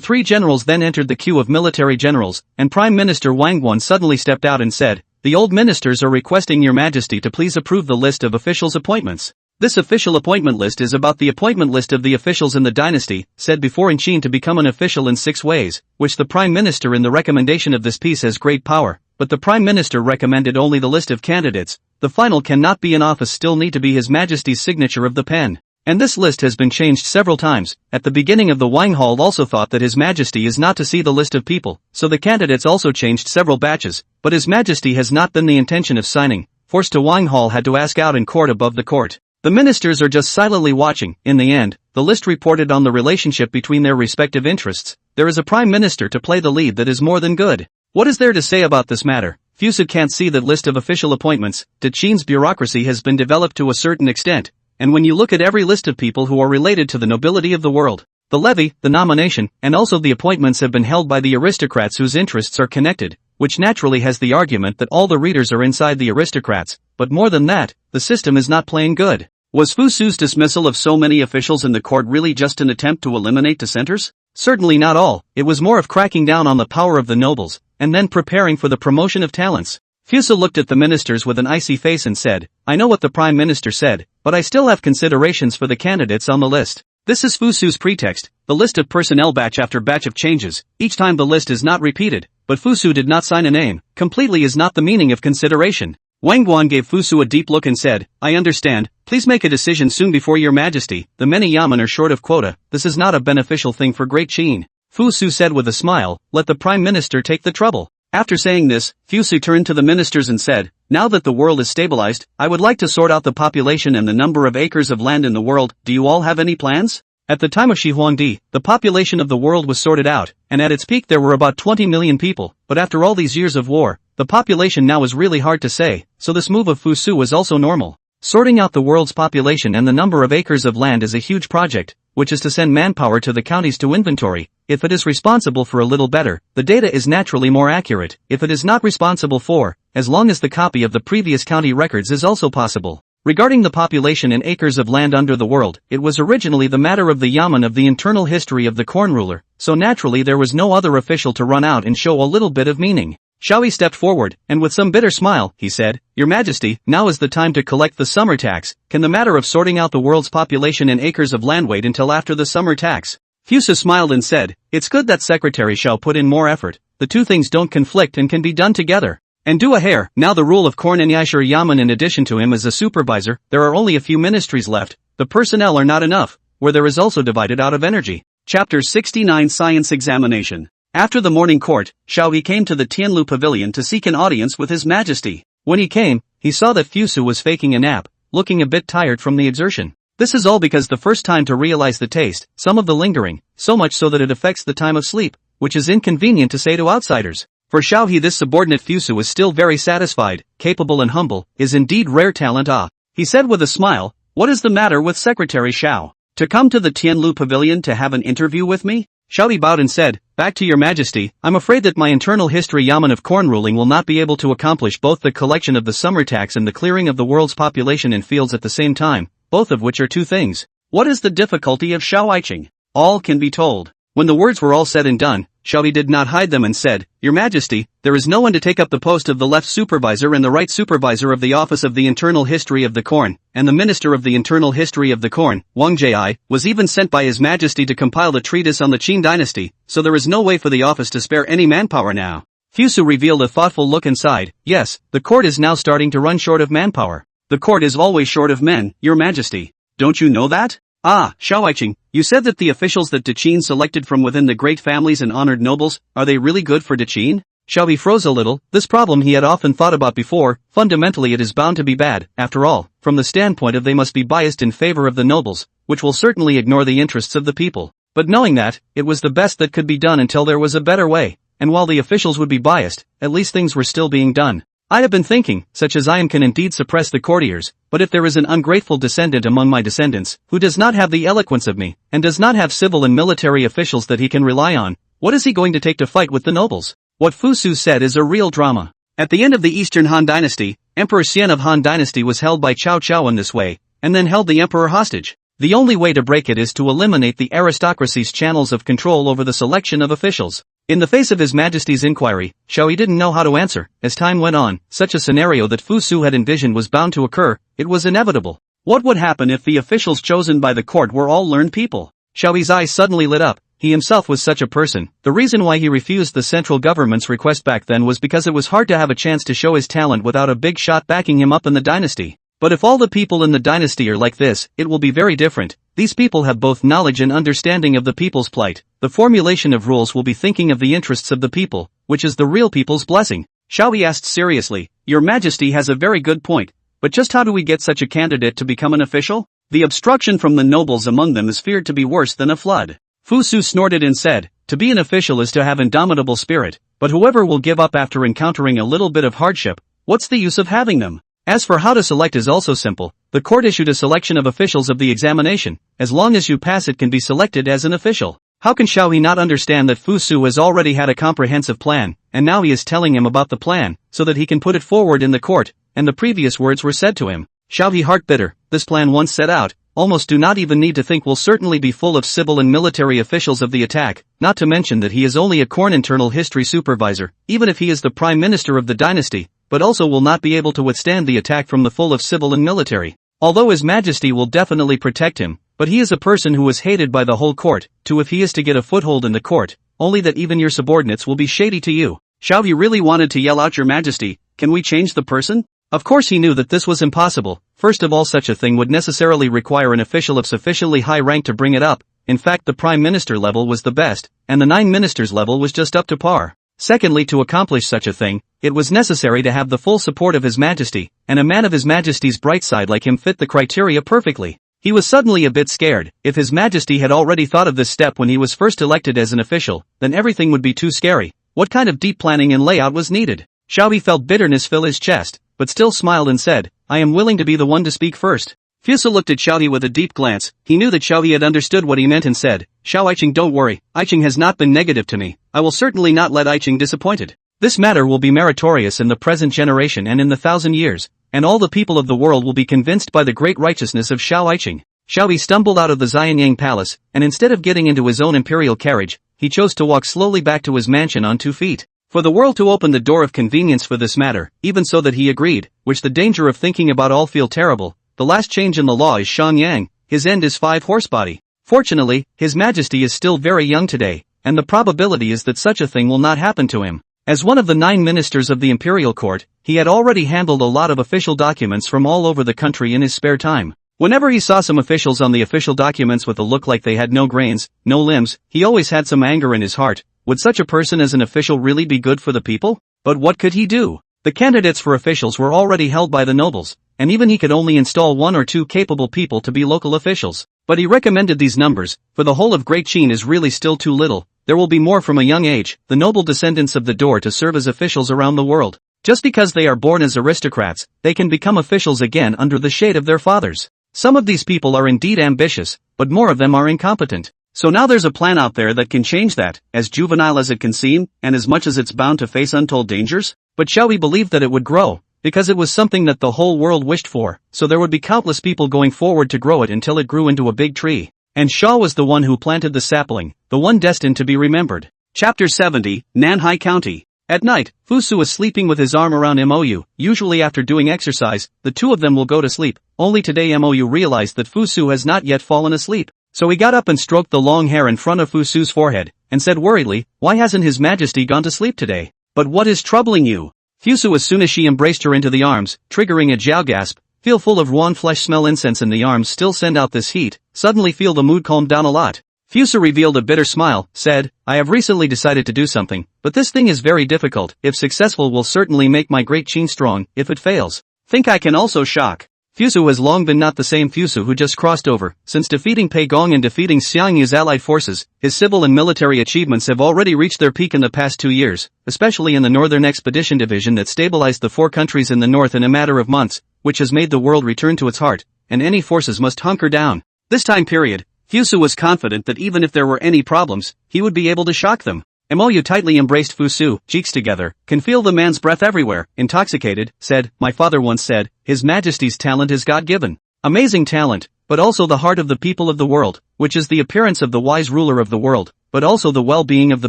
three generals then entered the queue of military generals, and Prime Minister Wang Guan suddenly stepped out and said, "The old ministers are requesting your majesty to please approve the list of officials' appointments." This official appointment list is about the appointment list of the officials in the dynasty, said before in Qin to become an official in 6 ways, which the Prime Minister in the recommendation of this piece has great power, but the Prime Minister recommended only the list of candidates. The final cannot be in office still need to be His Majesty's signature of the pen. And this list has been changed several times. At the beginning of the Wang Hall also thought that His Majesty is not to see the list of people, so the candidates also changed several batches, but His Majesty has not been the intention of signing. Forced to Wang Hall had to ask out in court above the court. The ministers are just silently watching. In the end, the list reported on the relationship between their respective interests. There is a prime minister to play the lead that is more than good. What is there to say about this matter? Fusa can't see that list of official appointments. Qin's bureaucracy has been developed to a certain extent, and when you look at every list of people who are related to the nobility of the world, the levy, the nomination, and also the appointments have been held by the aristocrats whose interests are connected, which naturally has the argument that all the readers are inside the aristocrats, but more than that, the system is not playing good. Was Fusu's dismissal of so many officials in the court really just an attempt to eliminate dissenters? Certainly not all. It was more of cracking down on the power of the nobles, and then preparing for the promotion of talents. Fusa looked at the ministers with an icy face and said, "I know what the prime minister said, but I still have considerations for the candidates on the list." This is Fusu's pretext. The list of personnel batch after batch of changes. Each time the list is not repeated, but Fusu did not sign a name. Completely is not the meaning of consideration. Wang Guan gave Fusu a deep look and said, "I understand. Please make a decision soon before your majesty. The many yamen are short of quota. This is not a beneficial thing for Great Qin." Fusu said with a smile, "Let the prime minister take the trouble." After saying this, Fusu turned to the ministers and said, "Now that the world is stabilized, I would like to sort out the population and the number of acres of land in the world. Do you all have any plans?" At the time of Shi Huangdi, the population of the world was sorted out, and at its peak there were about 20 million people, but after all these years of war, the population now is really hard to say, so this move of Fusu is also normal. Sorting out the world's population and the number of acres of land is a huge project, which is to send manpower to the counties to inventory. If it is responsible for a little better, the data is naturally more accurate. If it is not responsible for, as long as the copy of the previous county records is also possible. Regarding the population and acres of land under the world, it was originally the matter of the yamen of the internal history of the corn ruler, so naturally there was no other official to run out and show a little bit of meaning. Xiaoyi stepped forward, and with some bitter smile, he said, "Your Majesty, now is the time to collect the summer tax. Can the matter of sorting out the world's population and acres of land wait until after the summer tax?" Fusa smiled and said, "It's good that Secretary Xiao put in more effort. The two things don't conflict and can be done together. And do a hair." Now the rule of Corn and Yashur Yamen in addition to him as a supervisor, there are only a few ministries left. The personnel are not enough, where there is also divided out of energy. Chapter 69 Science Examination. After the morning court, Xiaoyi came to the Tianlu Pavilion to seek an audience with His Majesty. When he came, he saw that Fusu was faking a nap, looking a bit tired from the exertion. This is all because the first time to realize the taste, some of the lingering, so much so that it affects the time of sleep, which is inconvenient to say to outsiders. For Xiaoyi this subordinate Fusu is still very satisfied, capable and humble, is indeed rare talent. Ah, he said with a smile, What is the matter with Secretary Xiao? To come to the Tianlu Pavilion to have an interview with me? Xiao Yi bowed and said, "Back to your majesty, I'm afraid that my internal history yamen of corn ruling will not be able to accomplish both the collection of the summer tax and the clearing of the world's population in fields at the same time, both of which are two things. What is the difficulty of Xiao Aiqing? All can be told." When the words were all said and done, Xiao Yi did not hide them and said, "Your Majesty, there is no one to take up the post of the left supervisor and the right supervisor of the office of the internal history of the corn, and the minister of the internal history of the corn, Wang Ji, was even sent by His Majesty to compile the treatise on the Qin Dynasty, so there is no way for the office to spare any manpower now." Fusu revealed a thoughtful look and sighed, "Yes, the court is now starting to run short of manpower. The court is always short of men, Your Majesty. Don't you know that? Ah, Xiao Aiqing, you said that the officials that Qin selected from within the great families and honored nobles, are they really good for Qin? Xiao Yi froze a little. This problem he had often thought about before. Fundamentally it is bound to be bad, after all, from the standpoint of they must be biased in favor of the nobles, which will certainly ignore the interests of the people. But knowing that, it was the best that could be done until there was a better way, and while the officials would be biased, at least things were still being done. I have been thinking, such as I am can indeed suppress the courtiers, but if there is an ungrateful descendant among my descendants, who does not have the eloquence of me, and does not have civil and military officials that he can rely on, what is he going to take to fight with the nobles? What Fusu said is a real drama. At the end of the Eastern Han Dynasty, Emperor Xian of Han Dynasty was held by Cao Cao in this way, and then held the emperor hostage. The only way to break it is to eliminate the aristocracy's channels of control over the selection of officials. In the face of His Majesty's inquiry, Xiao Yi didn't know how to answer. As time went on, such a scenario that Fu Su had envisioned was bound to occur. It was inevitable. What would happen if the officials chosen by the court were all learned people? Xiao Yi's eyes suddenly lit up. He himself was such a person. The reason why he refused the central government's request back then was because it was hard to have a chance to show his talent without a big shot backing him up in the dynasty. But if all the people in the dynasty are like this, it will be very different. These people have both knowledge and understanding of the people's plight. The formulation of rules will be thinking of the interests of the people, which is the real people's blessing. Xiao Yi asked seriously, "Your Majesty has a very good point, but just how do we get such a candidate to become an official? The obstruction from the nobles among them is feared to be worse than a flood." Fu Su snorted and said, "To be an official is to have indomitable spirit, but whoever will give up after encountering a little bit of hardship, what's the use of having them? As for how to select is also simple. The court issued a selection of officials of the examination. As long as you pass it can be selected as an official." How can Xiao Yi not understand that Fu Su has already had a comprehensive plan, and now he is telling him about the plan, so that he can put it forward in the court, and the previous words were said to him. Xiao Yi heart bitter, this plan once set out, almost do not even need to think will certainly be full of civil and military officials of the attack, not to mention that he is only a corn internal history supervisor, even if he is the prime minister of the dynasty, but also will not be able to withstand the attack from the full of civil and military. Although His Majesty will definitely protect him, but he is a person who is hated by the whole court, too if he is to get a foothold in the court, only that even your subordinates will be shady to you. Xiao Yi really wanted to yell out, "Your Majesty, can we change the person?" Of course he knew that this was impossible. First of all, such a thing would necessarily require an official of sufficiently high rank to bring it up. In fact, the prime minister level was the best, and the 9 ministers level was just up to par. Secondly, to accomplish such a thing, it was necessary to have the full support of His Majesty, and a man of His Majesty's bright side like him fit the criteria perfectly. He was suddenly a bit scared. If His Majesty had already thought of this step when he was first elected as an official, then everything would be too scary. What kind of deep planning and layout was needed? Xiao Yi felt bitterness fill his chest, but still smiled and said, "I am willing to be the one to speak first." Fusu looked at Xiao Yi with a deep glance. He knew that Xiao Yi had understood what he meant and said, "Xiao Aiqing, don't worry, Aiqing has not been negative to me. I will certainly not let Aiqing disappointed. This matter will be meritorious in the present generation and in the 1,000 years, and all the people of the world will be convinced by the great righteousness of Xiao Aiqing." Xiao Yi stumbled out of the Xianyang palace, and instead of getting into his own imperial carriage, he chose to walk slowly back to his mansion on 2 feet. For the world to open the door of convenience for this matter, even so that he agreed, which the danger of thinking about all feel terrible. The last change in the law is Xianyang, his end is 5 horsebody. Fortunately, His Majesty is still very young today, and the probability is that such a thing will not happen to him. As one of the 9 ministers of the imperial court, he had already handled a lot of official documents from all over the country in his spare time. Whenever he saw some officials on the official documents with a look like they had no grains, no limbs, he always had some anger in his heart. Would such a person as an official really be good for the people? But what could he do? The candidates for officials were already held by the nobles, and even he could only install 1 or 2 capable people to be local officials. But he recommended these numbers, for the whole of Great Qin is really still too little. There will be more from a young age, the noble descendants of the door to serve as officials around the world. Just because they are born as aristocrats, they can become officials again under the shade of their fathers. Some of these people are indeed ambitious, but more of them are incompetent. So now there's a plan out there that can change that, as juvenile as it can seem, and as much as it's bound to face untold dangers? But shall we believe that it would grow? Because it was something that the whole world wished for, so there would be countless people going forward to grow it until it grew into a big tree. And Shaw was the one who planted the sapling, the one destined to be remembered. Chapter 70, Nanhai County. At night, Fusu is sleeping with his arm around Mou. Usually after doing exercise, the two of them will go to sleep. Only today Mou realized that Fusu has not yet fallen asleep. So he got up and stroked the long hair in front of Fusu's forehead, and said worriedly, "Why hasn't His Majesty gone to sleep today? But what is troubling you?" Fusu, as soon as she embraced her into the arms, triggering a jiao gasp, feel full of raw flesh, smell incense, and the arms still send out this heat, suddenly feel the mood calmed down a lot. Fusu revealed a bitter smile, said, "I have recently decided to do something, but this thing is very difficult. If successful will certainly make my great Qin strong, if it fails, think I can also shock." Fusu has long been not the same Fusu who just crossed over. Since defeating Pei Gong and defeating Xiangyu's allied forces, his civil and military achievements have already reached their peak in the past 2 years, especially in the Northern Expedition Division that stabilized the 4 countries in the north in a matter of months, which has made the world return to its heart, and any forces must hunker down. This time period, Fusu was confident that even if there were any problems, he would be able to shock them. Mou tightly embraced Fusu, cheeks together, can feel the man's breath everywhere, intoxicated, said, "My father once said, His Majesty's talent is God-given. Amazing talent, but also the heart of the people of the world, which is the appearance of the wise ruler of the world, but also the well-being of the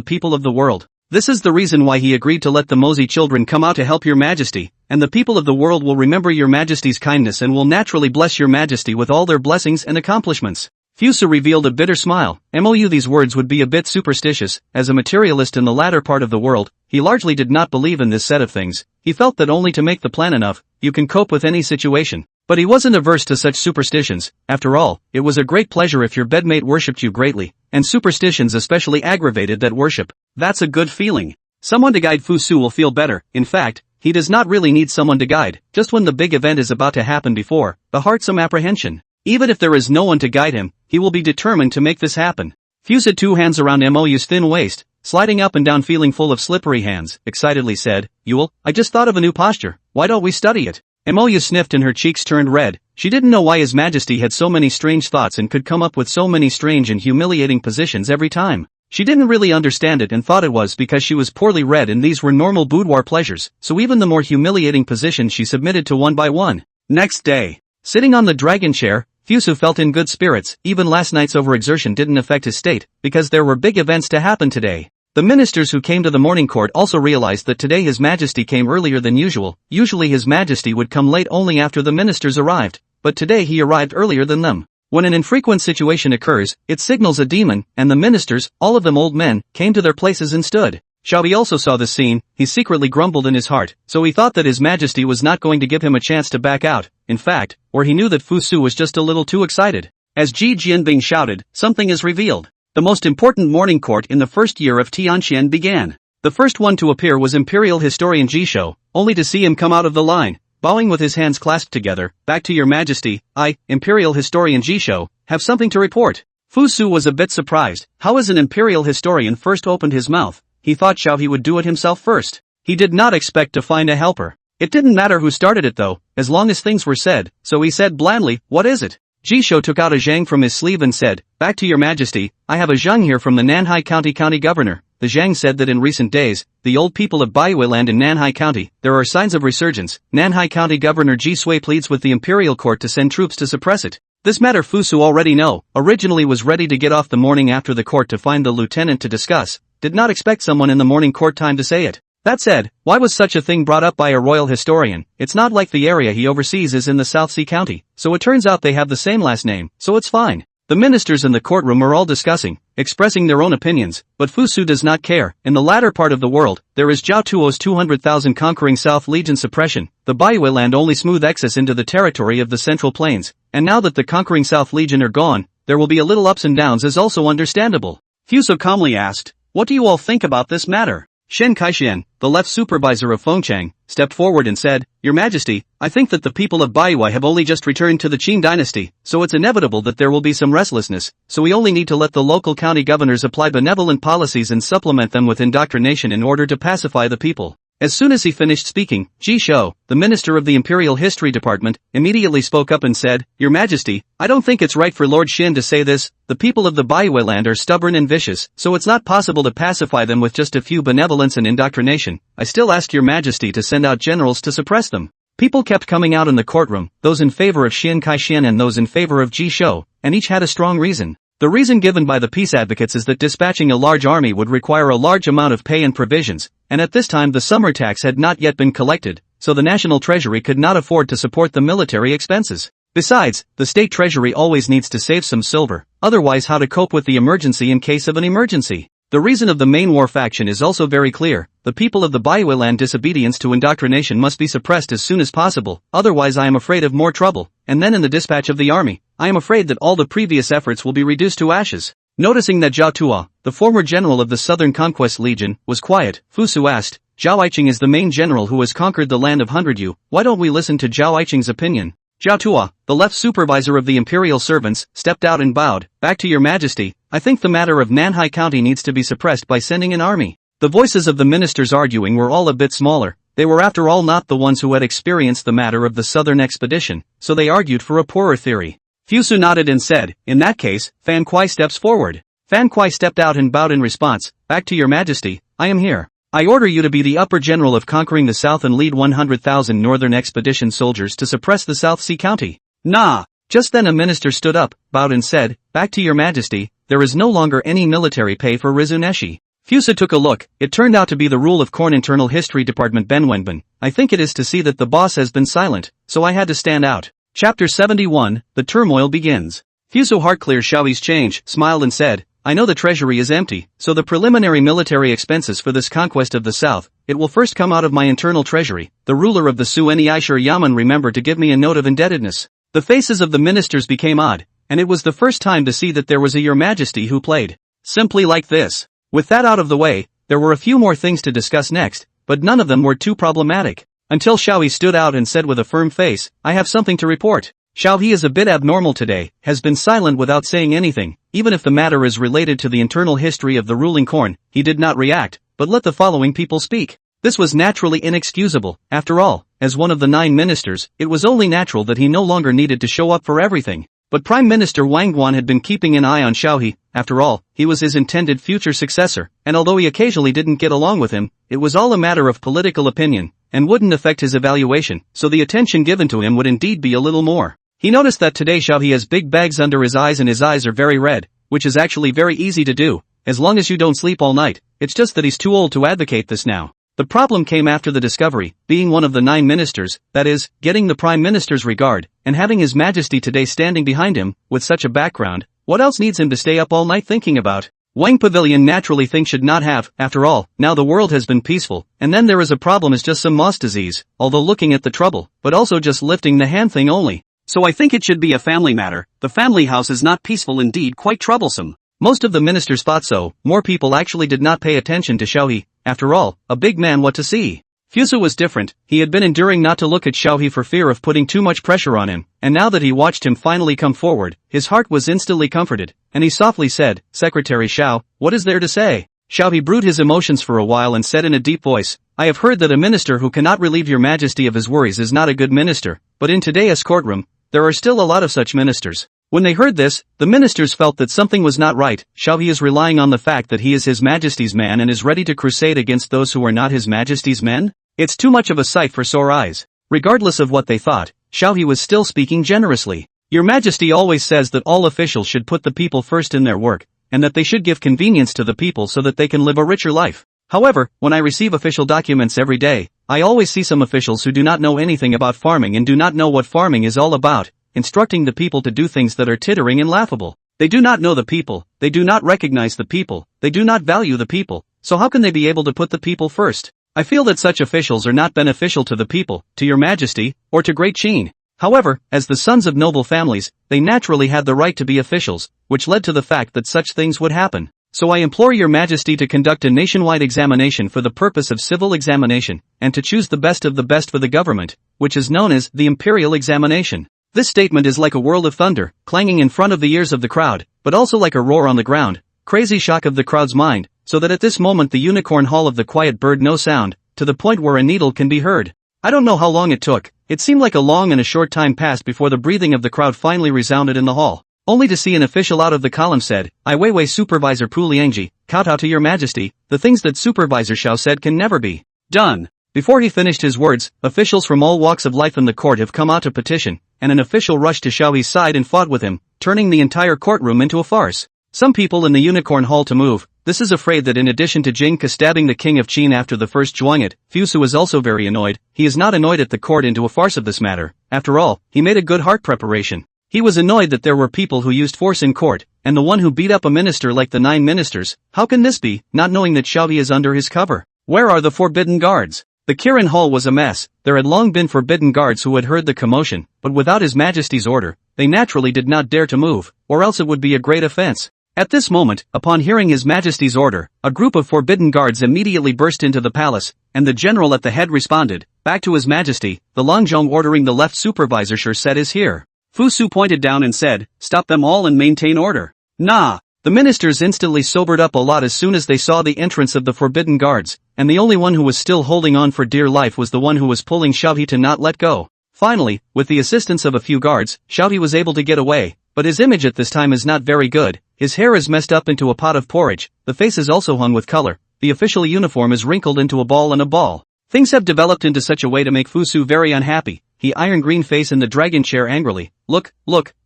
people of the world. This is the reason why he agreed to let the Mozi children come out to help Your Majesty, and the people of the world will remember Your Majesty's kindness and will naturally bless Your Majesty with all their blessings and accomplishments." Fusu revealed a bitter smile. Mou, these words would be a bit superstitious. As a materialist in the latter part of the world, he largely did not believe in this set of things. He felt that only to make the plan enough, you can cope with any situation. But he wasn't averse to such superstitions. After all, it was a great pleasure if your bedmate worshipped you greatly, and superstitions especially aggravated that worship. That's a good feeling. Someone to guide Fusu will feel better. In fact, he does not really need someone to guide, just when the big event is about to happen before the heart some apprehension. Even if there is no one to guide him, he will be determined to make this happen. Fusu, 2 hands around Mou's thin waist, sliding up and down feeling full of slippery hands, excitedly said, "Yule, I just thought of a new posture, why don't we study it?" Mou sniffed and her cheeks turned red. She didn't know why His Majesty had so many strange thoughts and could come up with so many strange and humiliating positions every time. She didn't really understand it and thought it was because she was poorly read and these were normal boudoir pleasures, so even the more humiliating positions she submitted to one by one. Next day, sitting on the dragon chair, Fusu felt in good spirits. Even last night's overexertion didn't affect his state, because there were big events to happen today. The ministers who came to the morning court also realized that today His Majesty came earlier than usual. Usually His Majesty would come late only after the ministers arrived, but today he arrived earlier than them. When an infrequent situation occurs, it signals a demon, and the ministers, all of them old men, came to their places and stood. Xiaobi also saw this scene. He secretly grumbled in his heart, so he thought that His Majesty was not going to give him a chance to back out. In fact, or he knew that Fusu was just a little too excited. As Ji Jianbing shouted, "Something is revealed." The most important morning court in the first year of Tianqian began. The first one to appear was Imperial Historian Jishou, only to see him come out of the line, bowing with his hands clasped together. "Back to Your Majesty, I, Imperial Historian Jishou, have something to report." Fusu was a bit surprised. How as an Imperial Historian first opened his mouth, he thought Xiao would do it himself first. He did not expect to find a helper. It didn't matter who started it though, as long as things were said, so he said blandly, "What is it?" Jishou took out a zhang from his sleeve and said, "Back to Your Majesty, I have a zhang here from the Nanhai County Governor." The zhang said that in recent days, the old people of Baihui land in Nanhai County, there are signs of resurgence. Nanhai County Governor Ji Sui pleads with the Imperial Court to send troops to suppress it. This matter Fusu already know, originally was ready to get off the morning after the court to find the lieutenant to discuss, did not expect someone in the morning court time to say it. That said, why was such a thing brought up by a royal historian? It's not like the area he oversees is in the South Sea County, so it turns out they have the same last name, so it's fine. The ministers in the courtroom are all discussing, expressing their own opinions, but Fusu does not care. In the latter part of the world, there is Zhao Tuo's 200,000 conquering South Legion suppression. The Baihui land only smooth access into the territory of the Central Plains, and now that the conquering South Legion are gone, there will be a little ups and downs is also understandable. Fusu calmly asked, "What do you all think about this matter?" Shen Kaixian, the left supervisor of Fengchang, stepped forward and said, "Your Majesty, I think that the people of Baihui have only just returned to the Qin Dynasty, so it's inevitable that there will be some restlessness, so we only need to let the local county governors apply benevolent policies and supplement them with indoctrination in order to pacify the people. As soon as he finished speaking, Ji Shou, the Minister of the Imperial History Department, immediately spoke up and said, "Your Majesty, I don't think it's right for Lord Qin to say this. The people of the Baihui land are stubborn and vicious, so it's not possible to pacify them with just a few benevolence and indoctrination. I still ask your Majesty to send out generals to suppress them." People kept coming out in the courtroom, those in favor of Xian Kai-shian and those in favor of Ji Shou, and each had a strong reason. The reason given by the peace advocates is that dispatching a large army would require a large amount of pay and provisions, and at this time the summer tax had not yet been collected, so the national treasury could not afford to support the military expenses. Besides, the state treasury always needs to save some silver, otherwise how to cope with the emergency in case of an emergency? The reason of the main war faction is also very clear. The people of the Baihui land disobedience to indoctrination must be suppressed as soon as possible, otherwise I am afraid of more trouble, and then in the dispatch of the army, I am afraid that all the previous efforts will be reduced to ashes. Noticing that Zhao Tuo, the former general of the Southern Conquest Legion, was quiet, Fu Su asked, "Zhao Aiching is the main general who has conquered the land of 100 Yu, why don't we listen to Zhao Aiching's opinion?" Zhao Tuo, the left supervisor of the imperial servants, stepped out and bowed, "Back to your Majesty, I think the matter of Nanhai County needs to be suppressed by sending an army." The voices of the ministers arguing were all a bit smaller. They were after all not the ones who had experienced the matter of the southern expedition, so they argued for a poorer theory. Fusu nodded and said, "In that case, Fan Kuai steps forward." Fan Kuai stepped out and bowed in response, "Back to your Majesty, I am here. I order you to be the upper general of conquering the south and lead 100,000 northern expedition soldiers to suppress the South Sea County." "Nah." Just then a minister stood up, bowed and said, "Back to your Majesty, there is no longer any military pay for Rizuneshi." Fusa took a look. It turned out to be the rule of Corn Internal History Department Ben Wenbin. "I think it is to see that the boss has been silent, so I had to stand out." Chapter 71, The Turmoil Begins. Fuso Heartclear Xiaoyi's change, smiled and said, "I know the treasury is empty, so the preliminary military expenses for this conquest of the south, it will first come out of my internal treasury. The ruler of the Sueni Aishur Yaman remembered to give me a note of indebtedness." The faces of the ministers became odd, and it was the first time to see that there was a Your Majesty who played simply like this. With that out of the way, there were a few more things to discuss next, but none of them were too problematic. Until Xiaoyi stood out and said with a firm face, "I have something to report." Xiaoyi is a bit abnormal today, has been silent without saying anything, even if the matter is related to the internal history of the ruling corn, he did not react, but let the following people speak. This was naturally inexcusable. After all, as one of the 9 ministers, it was only natural that he no longer needed to show up for everything. But Prime Minister Wang Guan had been keeping an eye on Xiaoyi. After all, he was his intended future successor, and although he occasionally didn't get along with him, it was all a matter of political opinion, and wouldn't affect his evaluation, so the attention given to him would indeed be a little more. He noticed that today Xiaoyi has big bags under his eyes and his eyes are very red, which is actually very easy to do, as long as you don't sleep all night. It's just that he's too old to advocate this now. The problem came after the discovery, being one of the 9 ministers, that is, getting the Prime Minister's regard, and having His Majesty today standing behind him, with such a background, what else needs him to stay up all night thinking about? Wang Pavilion naturally thinks should not have, after all, now the world has been peaceful, and then there is a problem is just some moss disease, although looking at the trouble, but also just lifting the hand thing only. So I think it should be a family matter. The family house is not peaceful, indeed quite troublesome. Most of the ministers thought so. More people actually did not pay attention to Xiaoyi. After all, a big man, what to see? Fuso was different. He had been enduring not to look at Xiaoyi for fear of putting too much pressure on him, and now that he watched him finally come forward, his heart was instantly comforted, and he softly said, "Secretary Xiao, what is there to say?" Xiaoyi brewed his emotions for a while and said in a deep voice, "I have heard that a minister who cannot relieve your Majesty of his worries is not a good minister, but in today's courtroom, there are still a lot of such ministers." When they heard this, the ministers felt that something was not right. Xiaoyi is relying on the fact that he is His Majesty's man and is ready to crusade against those who are not His Majesty's men? It's too much of a sight for sore eyes. Regardless of what they thought, Xiaoyi was still speaking generously. Your Majesty always says that all officials should put the people first in their work, and that they should give convenience to the people so that they can live a richer life. However, when I receive official documents every day, I always see some officials who do not know anything about farming and do not know what farming is all about, instructing the people to do things that are tittering and laughable. They do not know the people, they do not recognize the people, they do not value the people, so how can they be able to put the people first? I feel that such officials are not beneficial to the people, to your Majesty, or to Great Qin. However, as the sons of noble families, they naturally had the right to be officials, which led to the fact that such things would happen. So I implore your Majesty to conduct a nationwide examination for the purpose of civil examination, and to choose the best of the best for the government, which is known as the imperial examination. This statement is like a whirl of thunder, clanging in front of the ears of the crowd, but also like a roar on the ground, crazy shock of the crowd's mind, so that at this moment the unicorn hall of the quiet bird no sound, to the point where a needle can be heard. I don't know how long it took. It seemed like a long and a short time passed before the breathing of the crowd finally resounded in the hall. Only to see an official out of the column said, "I Weiwei Supervisor Pu Liangji, kowtow to your majesty, the things that Supervisor Xiao said can never be done." Before he finished his words, officials from all walks of life in the court have come out to petition, and an official rushed to Xiaohe's side and fought with him, turning the entire courtroom into a farce. Some people in the Unicorn Hall to move. This is afraid that in addition to Jingke stabbing the king of Qin after the first Zhuangit, Fusu is also very annoyed. He is not annoyed at the court into a farce of this matter. After all, he made a good heart preparation. He was annoyed that there were people who used force in court, and the one who beat up a minister like the 9 ministers. How can this be, not knowing that Xiaohe is under his cover? Where are the forbidden guards? The Kirin Hall was a mess. There had long been forbidden guards who had heard the commotion, but without His Majesty's order, they naturally did not dare to move, or else it would be a great offense. At this moment, upon hearing His Majesty's order, a group of forbidden guards immediately burst into the palace, and the general at the head responded, "Back to His Majesty, the Longzhong ordering the left supervisor sure said is here." Fusu pointed down and said, "Stop them all and maintain order." Nah! The ministers instantly sobered up a lot as soon as they saw the entrance of the forbidden guards, and the only one who was still holding on for dear life was the one who was pulling Xiaohe to not let go. Finally, with the assistance of a few guards, Xiaohe was able to get away, but his image at this time is not very good. His hair is messed up into a pot of porridge, the face is also hung with color, the official uniform is wrinkled into a ball and a ball. Things have developed into such a way to make Fusu very unhappy. He iron green face in the dragon chair angrily. Look,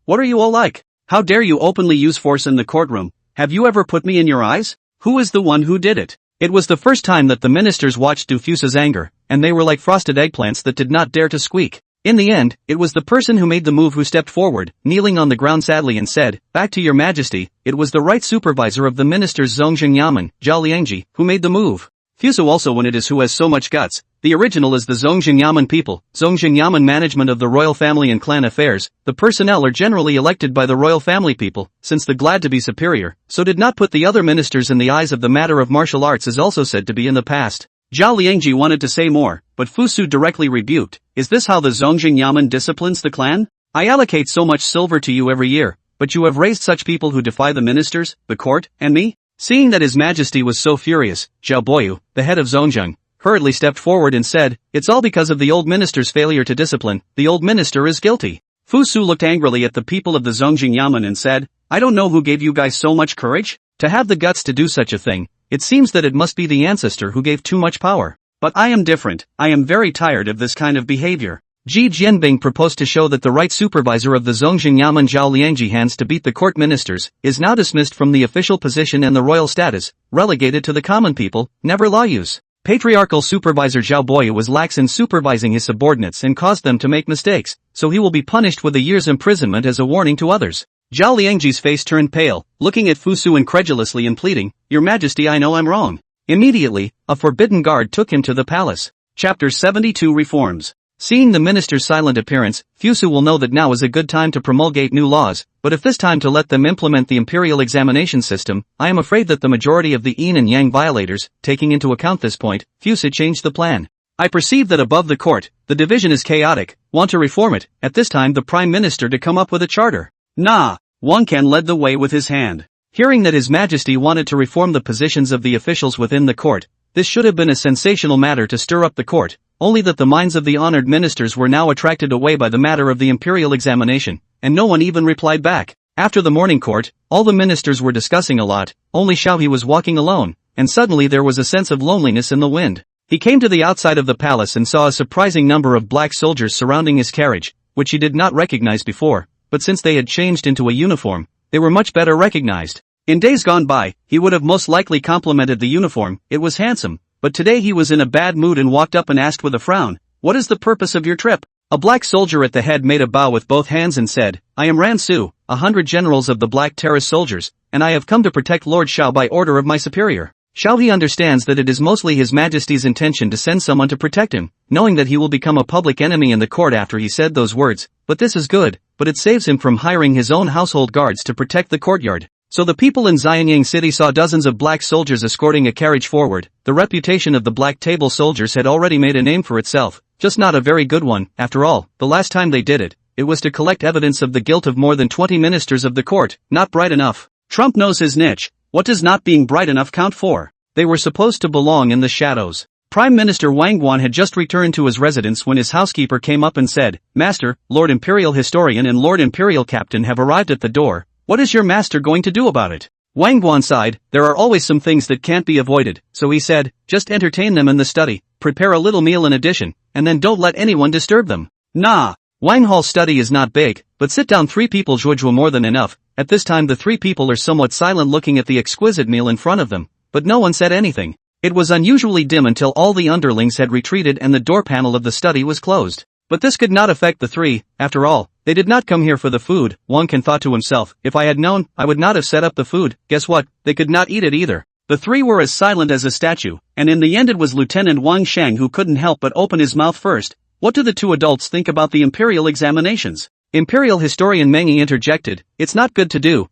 what are you all like? How dare you openly use force in the courtroom? Have you ever put me in your eyes? Who is the one who did it? It was the first time that the ministers watched Fusu's anger, and they were like frosted eggplants that did not dare to squeak. In the end, it was the person who made the move who stepped forward, kneeling on the ground sadly and said, "Back to your majesty." It was the right supervisor of the ministers Zhongxing Yamen, Zhao Liangji, who made the move. Fusu also when it is who has so much guts. The original is the Zhongxing Yamen people, Zhongxing Yamen management of the royal family and clan affairs. The personnel are generally elected by the royal family people, since the glad to be superior, so did not put the other ministers in the eyes of the matter of martial arts is also said to be in the past. Zhao Liangji wanted to say more, but Fusu directly rebuked. "Is this how the Zhongxing Yamen disciplines the clan? I allocate so much silver to you every year, but you have raised such people who defy the ministers, the court, and me?" Seeing that His Majesty was so furious, Zhao Boyu, the head of Zhongzheng, hurriedly stepped forward and said, "It's all because of the old minister's failure to discipline. The old minister is guilty." Fusu looked angrily at the people of the Zhongxing Yamen and said, "I don't know who gave you guys so much courage to have the guts to do such a thing. It seems that it must be the ancestor who gave too much power. But I am different. I am very tired of this kind of behavior." Ji Jianbing proposed to show that the right supervisor of the Zhongxing Yamen Zhao Liangji hands to beat the court ministers, is now dismissed from the official position and the royal status, relegated to the common people, never law use. Patriarchal supervisor Zhao Boyu was lax in supervising his subordinates and caused them to make mistakes, so he will be punished with a year's imprisonment as a warning to others. Zhao Liangji's face turned pale, looking at Fusu incredulously and pleading, "Your Majesty, I know I'm wrong." Immediately, a forbidden guard took him to the palace. Chapter 72 Reforms. Seeing the minister's silent appearance, Fusu will know that now is a good time to promulgate new laws, but if this time to let them implement the imperial examination system, I am afraid that the majority of the yin and yang violators, taking into account this point, Fusu changed the plan. "I perceive that above the court, the division is chaotic, want to reform it, at this time the prime minister to come up with a charter." Nah! Wang Can led the way with his hand. Hearing that His Majesty wanted to reform the positions of the officials within the court, this should have been a sensational matter to stir up the court, only that the minds of the honored ministers were now attracted away by the matter of the imperial examination, and no one even replied back. After the morning court, all the ministers were discussing a lot, only Xiaohe was walking alone, and suddenly there was a sense of loneliness in the wind. He came to the outside of the palace and saw a surprising number of black soldiers surrounding his carriage, which he did not recognize before, but since they had changed into a uniform, they were much better recognized. In days gone by, he would have most likely complimented the uniform, it was handsome. But today he was in a bad mood and walked up and asked with a frown, "What is the purpose of your trip?" A black soldier at the head made a bow with both hands and said, "I am Ran Su, 100 generals of the Black Terrace soldiers, and I have come to protect Lord Xiao by order of my superior." Xiaohe understands that it is mostly His Majesty's intention to send someone to protect him, knowing that he will become a public enemy in the court after he said those words, but this is good, but it saves him from hiring his own household guards to protect the courtyard. So the people in Xianyang City saw dozens of black soldiers escorting a carriage forward. The reputation of the Black Table soldiers had already made a name for itself, just not a very good one. After all, the last time they did it, it was to collect evidence of the guilt of more than 20 ministers of the court. Not bright enough. Trump knows his niche. What does not being bright enough count for? They were supposed to belong in the shadows. Prime Minister Wang Guan had just returned to his residence when his housekeeper came up and said, "Master, Lord Imperial Historian and Lord Imperial Captain have arrived at the door. What is your master going to do about it?" Wang Guan sighed. There are always some things that can't be avoided, so he said, "Just entertain them in the study, prepare a little meal in addition, and then don't let anyone disturb them." Nah. Wang Hall's study is not big, but sit down 3 people were more than enough. At this time the 3 people are somewhat silent looking at the exquisite meal in front of them, but no one said anything. It was unusually dim until all the underlings had retreated and the door panel of the study was closed. But this could not affect the 3, after all, they did not come here for the food. Wang Can thought to himself, if I had known, I would not have set up the food. Guess what, they could not eat it either. The 3 were as silent as a statue, and in the end it was Lieutenant Wang Shang who couldn't help but open his mouth first. What do the 2 adults think about the imperial examinations? Imperial historian Meng Yi interjected, it's not good to do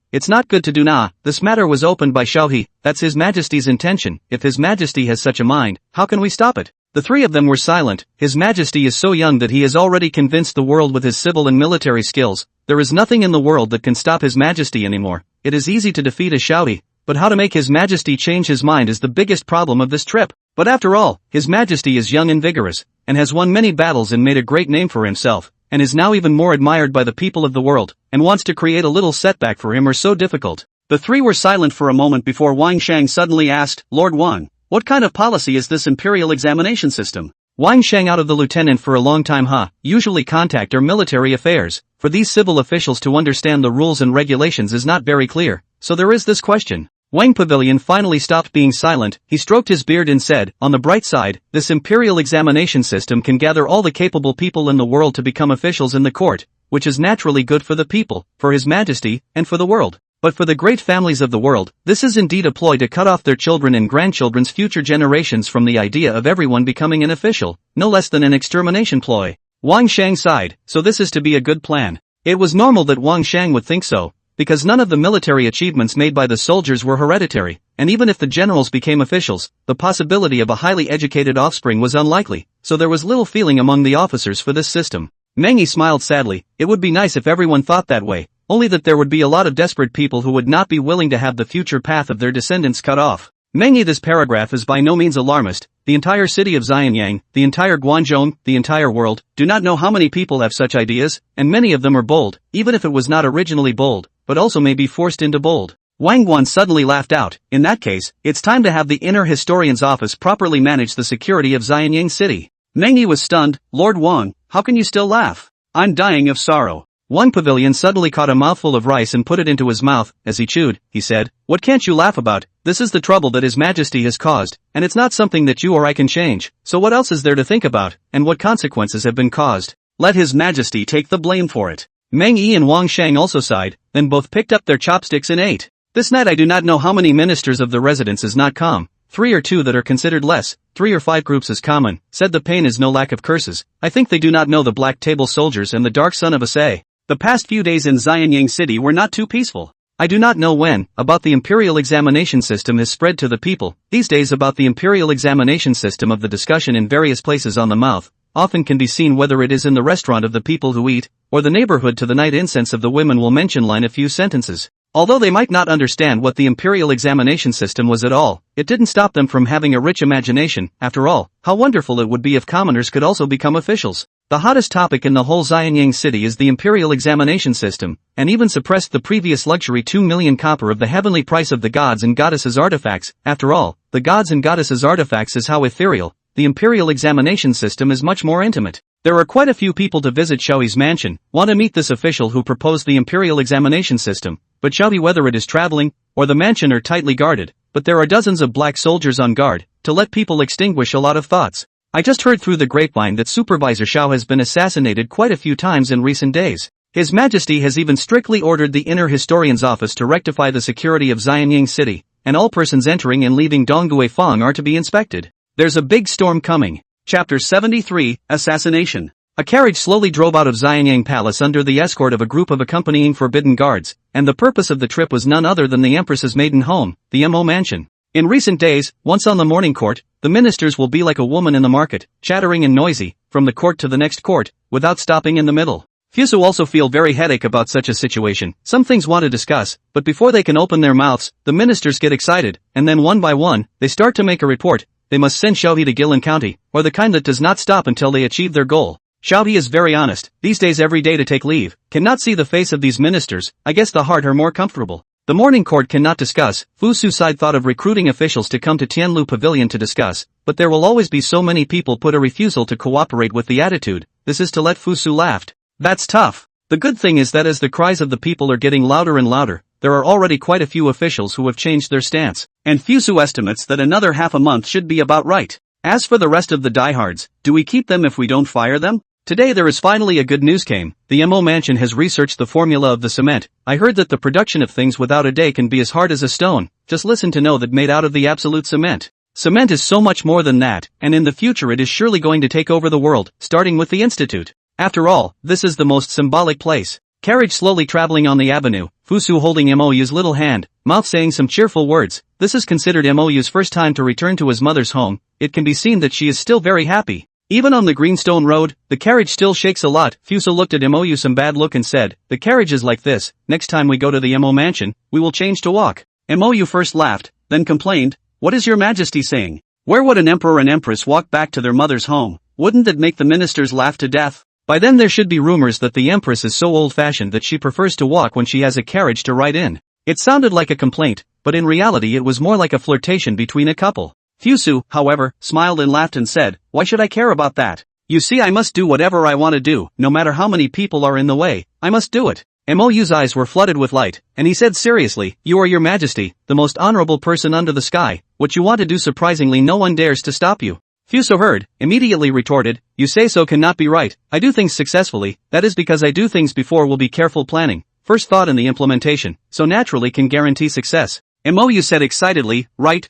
nah. This matter was opened by Xiaohe, that's His Majesty's intention. If His Majesty has such a mind, how can we stop it? The 3 of them were silent. His Majesty is so young that he has already convinced the world with his civil and military skills. There is nothing in the world that can stop His Majesty anymore. It is easy to defeat a Xiaohe, but how to make His Majesty change his mind is the biggest problem of this trip. But after all, His Majesty is young and vigorous, and has won many battles and made a great name for himself, and is now even more admired by the people of the world, and wants to create a little setback for him or so difficult. The 3 were silent for a moment before Wang Shang suddenly asked, Lord Wang, what kind of policy is this imperial examination system? Wang Shang out of the lieutenant for a long time usually contact or military affairs. For these civil officials to understand the rules and regulations is not very clear, so there is this question. Wang Pavilion finally stopped being silent. He stroked his beard and said, on the bright side, this imperial examination system can gather all the capable people in the world to become officials in the court, which is naturally good for the people, for His Majesty, and for the world. But for the great families of the world, this is indeed a ploy to cut off their children and grandchildren's future generations from the idea of everyone becoming an official, no less than an extermination ploy. Wang Shang sighed, so this is to be a good plan. It was normal that Wang Shang would think so, because none of the military achievements made by the soldiers were hereditary, and even if the generals became officials, the possibility of a highly educated offspring was unlikely, so there was little feeling among the officers for this system. Meng Yi smiled sadly. It would be nice if everyone thought that way, only that there would be a lot of desperate people who would not be willing to have the future path of their descendants cut off. Meng Yi, this paragraph is by no means alarmist. The entire city of Xianyang, the entire Guangzhou, the entire world, do not know how many people have such ideas, and many of them are bold, even if it was not originally bold, but also may be forced into bold. Wang Guan suddenly laughed out. In that case, it's time to have the inner historian's office properly manage the security of Xianyang city. Meng Yi was stunned. Lord Wang, how can you still laugh? I'm dying of sorrow. Wang Pavilion suddenly caught a mouthful of rice and put it into his mouth. As he chewed, he said, what can't you laugh about? This is the trouble that His Majesty has caused, and it's not something that you or I can change. So what else is there to think about, and what consequences have been caused? Let His Majesty take the blame for it. Meng Yi and Wang Shang also sighed, then both picked up their chopsticks and ate. This night I do not know how many ministers of the residence is not calm. 3 or 2 that are considered less, 3 or 5 groups is common, said the pain is no lack of curses. I think they do not know the Black Table Soldiers and the Dark Son of Asay. The past few days in Xianyang city were not too peaceful. I do not know when, about the imperial examination system is spread to the people. These days about the imperial examination system of the discussion in various places on the mouth, often can be seen whether it is in the restaurant of the people who eat, or the neighborhood to the night incense of the women will mention line a few sentences. Although they might not understand what the imperial examination system was at all, it didn't stop them from having a rich imagination. After all, how wonderful it would be if commoners could also become officials. The hottest topic in the whole Xianyang city is the imperial examination system, and even suppressed the previous luxury 2 million copper of the heavenly price of the gods and goddesses artifacts. After all, the gods and goddesses artifacts is how ethereal. The imperial examination system is much more intimate. There are quite a few people to visit Xiaohe's mansion, want to meet this official who proposed the imperial examination system, but Xiaohe, whether it is traveling, or the mansion, are tightly guarded, but there are dozens of black soldiers on guard, to let people extinguish a lot of thoughts. I just heard through the grapevine that Supervisor Xiao has been assassinated quite a few times in recent days. His Majesty has even strictly ordered the inner historian's office to rectify the security of Xianyang city, and all persons entering and leaving Donggui Fang are to be inspected. There's a big storm coming. Chapter 73, Assassination. A carriage slowly drove out of Xianyang Palace under the escort of a group of accompanying forbidden guards, and the purpose of the trip was none other than the Empress's maiden home, the Mo Mansion. In recent days, once on the morning court, the ministers will be like a woman in the market, chattering and noisy, from the court to the next court, without stopping in the middle. Fusu also feel very headache about such a situation. Some things want to discuss, but before they can open their mouths, the ministers get excited, and then one by one, they start to make a report. they must send Xiaohe to Guilin County, or the kind that does not stop until they achieve their goal. Xiaohe is very honest, these days every day to take leave, cannot see the face of these ministers, I guess the heart are more comfortable. The morning court cannot discuss, Fu Su side thought of recruiting officials to come to Tianlu Pavilion to discuss, but there will always be so many people put a refusal to cooperate with the attitude, this is to let Fu Su laughed. That's tough. The good thing is that as the cries of the people are getting louder and louder, there are already quite a few officials who have changed their stance, and Fu Su estimates that another half a month should be about right. As for the rest of the diehards, do we keep them if we don't fire them? Today there is finally a good news came, the MO Mansion has researched the formula of the cement, I heard that the production of things without a day can be as hard as a stone, just listen to know that made out of the absolute cement. Cement is so much more than that, and in the future it is surely going to take over the world, starting with the Institute. After all, this is the most symbolic place. Carriage slowly traveling on the avenue, Fu Su holding MOU's little hand, mouth saying some cheerful words, this is considered MOU's first time to return to his mother's home, it can be seen that she is still very happy. Even on the greenstone road, the carriage still shakes a lot. Fuso looked at MOU some bad look and said, the carriage is like this, next time we go to the MO mansion, we will change to walk. MOU first laughed, then complained, what is your majesty saying? Where would an emperor and empress walk back to their mother's home? Wouldn't that make the ministers laugh to death? By then there should be rumors that the empress is so old-fashioned that she prefers to walk when she has a carriage to ride in. It sounded like a complaint, but in reality it was more like a flirtation between a couple. Fusu, however, smiled and laughed and said, why should I care about that? You see, I must do whatever I want to do, no matter how many people are in the way, I must do it. MOU's eyes were flooded with light, and he said seriously, you are your majesty, the most honorable person under the sky, what you want to do surprisingly no one dares to stop you. Fuso heard, immediately retorted, you say so cannot be right, I do things successfully, that is because I do things before will be careful planning, first thought in the implementation, so naturally can guarantee success. MOU said excitedly, right,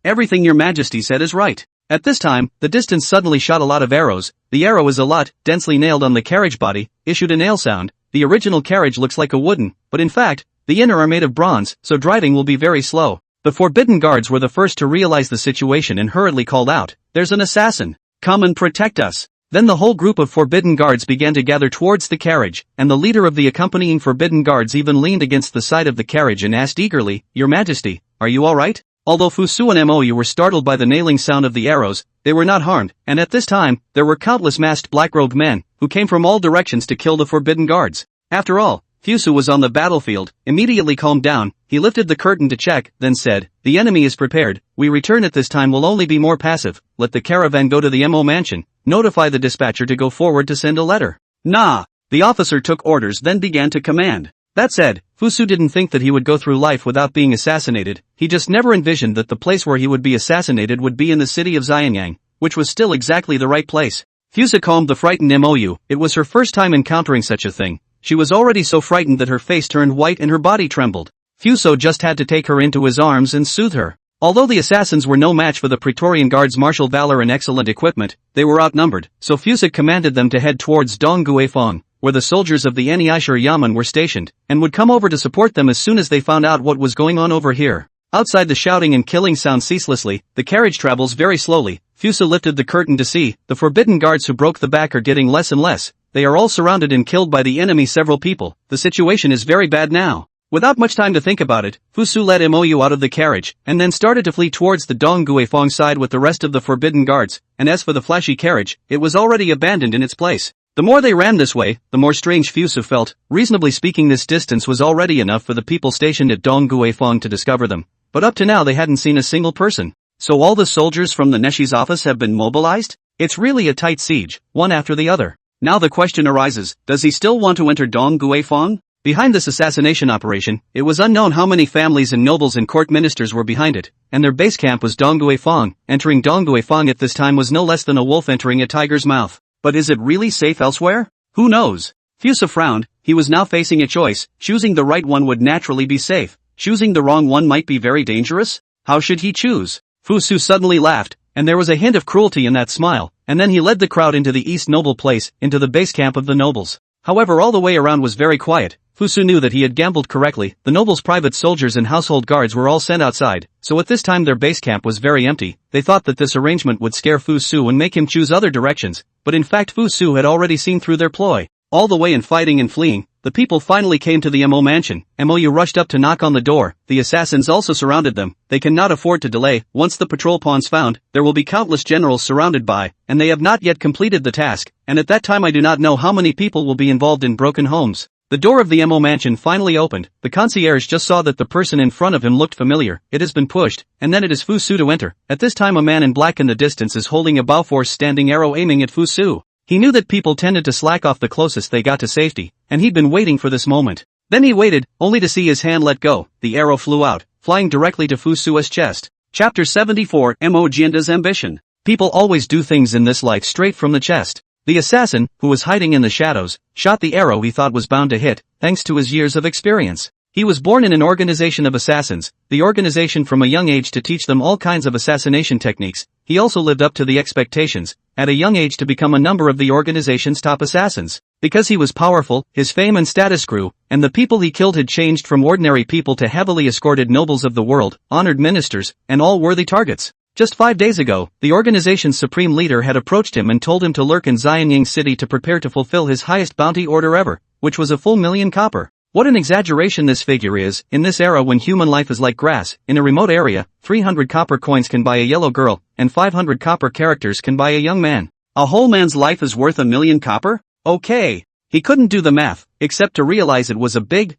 everything your majesty said is right. At this time, the distance suddenly shot a lot of arrows, the arrow is a lot, densely nailed on the carriage body, issued a nail sound, the original carriage looks like a wooden, but in fact, the inner are made of bronze, so driving will be very slow. The forbidden guards were the first to realize the situation and hurriedly called out, there's an assassin, come and protect us. Then the whole group of forbidden guards began to gather towards the carriage, and the leader of the accompanying forbidden guards even leaned against the side of the carriage and asked eagerly, your majesty, are you alright? Although Fusu and MOU were startled by the nailing sound of the arrows, they were not harmed, and at this time, there were countless masked black-robed men, who came from all directions to kill the forbidden guards. After all, Fusu was on the battlefield, immediately calmed down, he lifted the curtain to check, then said, the enemy is prepared, we return at this time will only be more passive, let the caravan go to the MO mansion, notify the dispatcher to go forward to send a letter. Nah. The officer took orders then began to command. That said, Fusu didn't think that he would go through life without being assassinated, he just never envisioned that the place where he would be assassinated would be in the city of Xianyang, which was still exactly the right place. Fusa calmed the frightened MOU, it was her first time encountering such a thing. She was already so frightened that her face turned white and her body trembled. Fuso just had to take her into his arms and soothe her. Although the assassins were no match for the Praetorian Guards' martial valor and excellent equipment, they were outnumbered, so Fusa commanded them to head towards Dongguifang, where the soldiers of the Niaishir Yamen were stationed, and would come over to support them as soon as they found out what was going on over here. Outside the shouting and killing sound ceaselessly, the carriage travels very slowly. Fusa lifted the curtain to see, the forbidden guards who broke the back are getting less and less. They are all surrounded and killed by the enemy several people, the situation is very bad now. Without much time to think about it, Fusu led MOU out of the carriage, and then started to flee towards the Dongguifang side with the rest of the forbidden guards, and as for the flashy carriage, it was already abandoned in its place. The more they ran this way, the more strange Fusu felt, reasonably speaking this distance was already enough for the people stationed at Dongguifang to discover them, but up to now they hadn't seen a single person. So all the soldiers from the Neshi's office have been mobilized? It's really a tight siege, one after the other. Now the question arises, does he still want to enter Dongguifang? Behind this assassination operation, it was unknown how many families and nobles and court ministers were behind it, and their base camp was Dongguifang. Entering Dongguifang at this time was no less than a wolf entering a tiger's mouth. But is it really safe elsewhere? Who knows? Fusa frowned, he was now facing a choice, choosing the right one would naturally be safe, choosing the wrong one might be very dangerous? How should he choose? Fusu suddenly laughed, and there was a hint of cruelty in that smile, and then he led the crowd into the East Noble Place, into the base camp of the nobles. However, all the way around was very quiet. Fusu knew that he had gambled correctly, the nobles' private soldiers and household guards were all sent outside, so at this time their base camp was very empty. They thought that this arrangement would scare Fusu and make him choose other directions, but in fact Fusu had already seen through their ploy. All the way in fighting and fleeing, the people finally came to the MO mansion. MOU rushed up to knock on the door. The assassins also surrounded them. They cannot afford to delay. Once the patrol pawns found, there will be countless generals surrounded by, and they have not yet completed the task, and at that time I do not know how many people will be involved in broken homes. The door of the MO mansion finally opened. The concierge just saw that the person in front of him looked familiar. It has been pushed, and then it is Fu Su to enter. At this time a man in black in the distance is holding a Baoforce standing arrow aiming at Fu Su. He knew that people tended to slack off the closest they got to safety, and he'd been waiting for this moment. Then he waited, only to see his hand let go. The arrow flew out, flying directly to Fu Su's chest. Chapter 74 Mo Jianda's Ambition. People always do things in this life straight from the chest. The assassin, who was hiding in the shadows, shot the arrow he thought was bound to hit, thanks to his years of experience. He was born in an organization of assassins, the organization from a young age to teach them all kinds of assassination techniques. He also lived up to the expectations, at a young age to become a number of the organization's top assassins. Because he was powerful, his fame and status grew, and the people he killed had changed from ordinary people to heavily escorted nobles of the world, honored ministers, and all worthy targets. Just 5 days ago, the organization's supreme leader had approached him and told him to lurk in Xianying City to prepare to fulfill his highest bounty order ever, which was a full 1,000,000 copper. What an exaggeration this figure is. In this era when human life is like grass, in a remote area, 300 copper coins can buy a yellow girl, and 500 copper characters can buy a young man. A whole man's life is worth 1,000,000 copper? Okay. He couldn't do the math, except to realize it was a big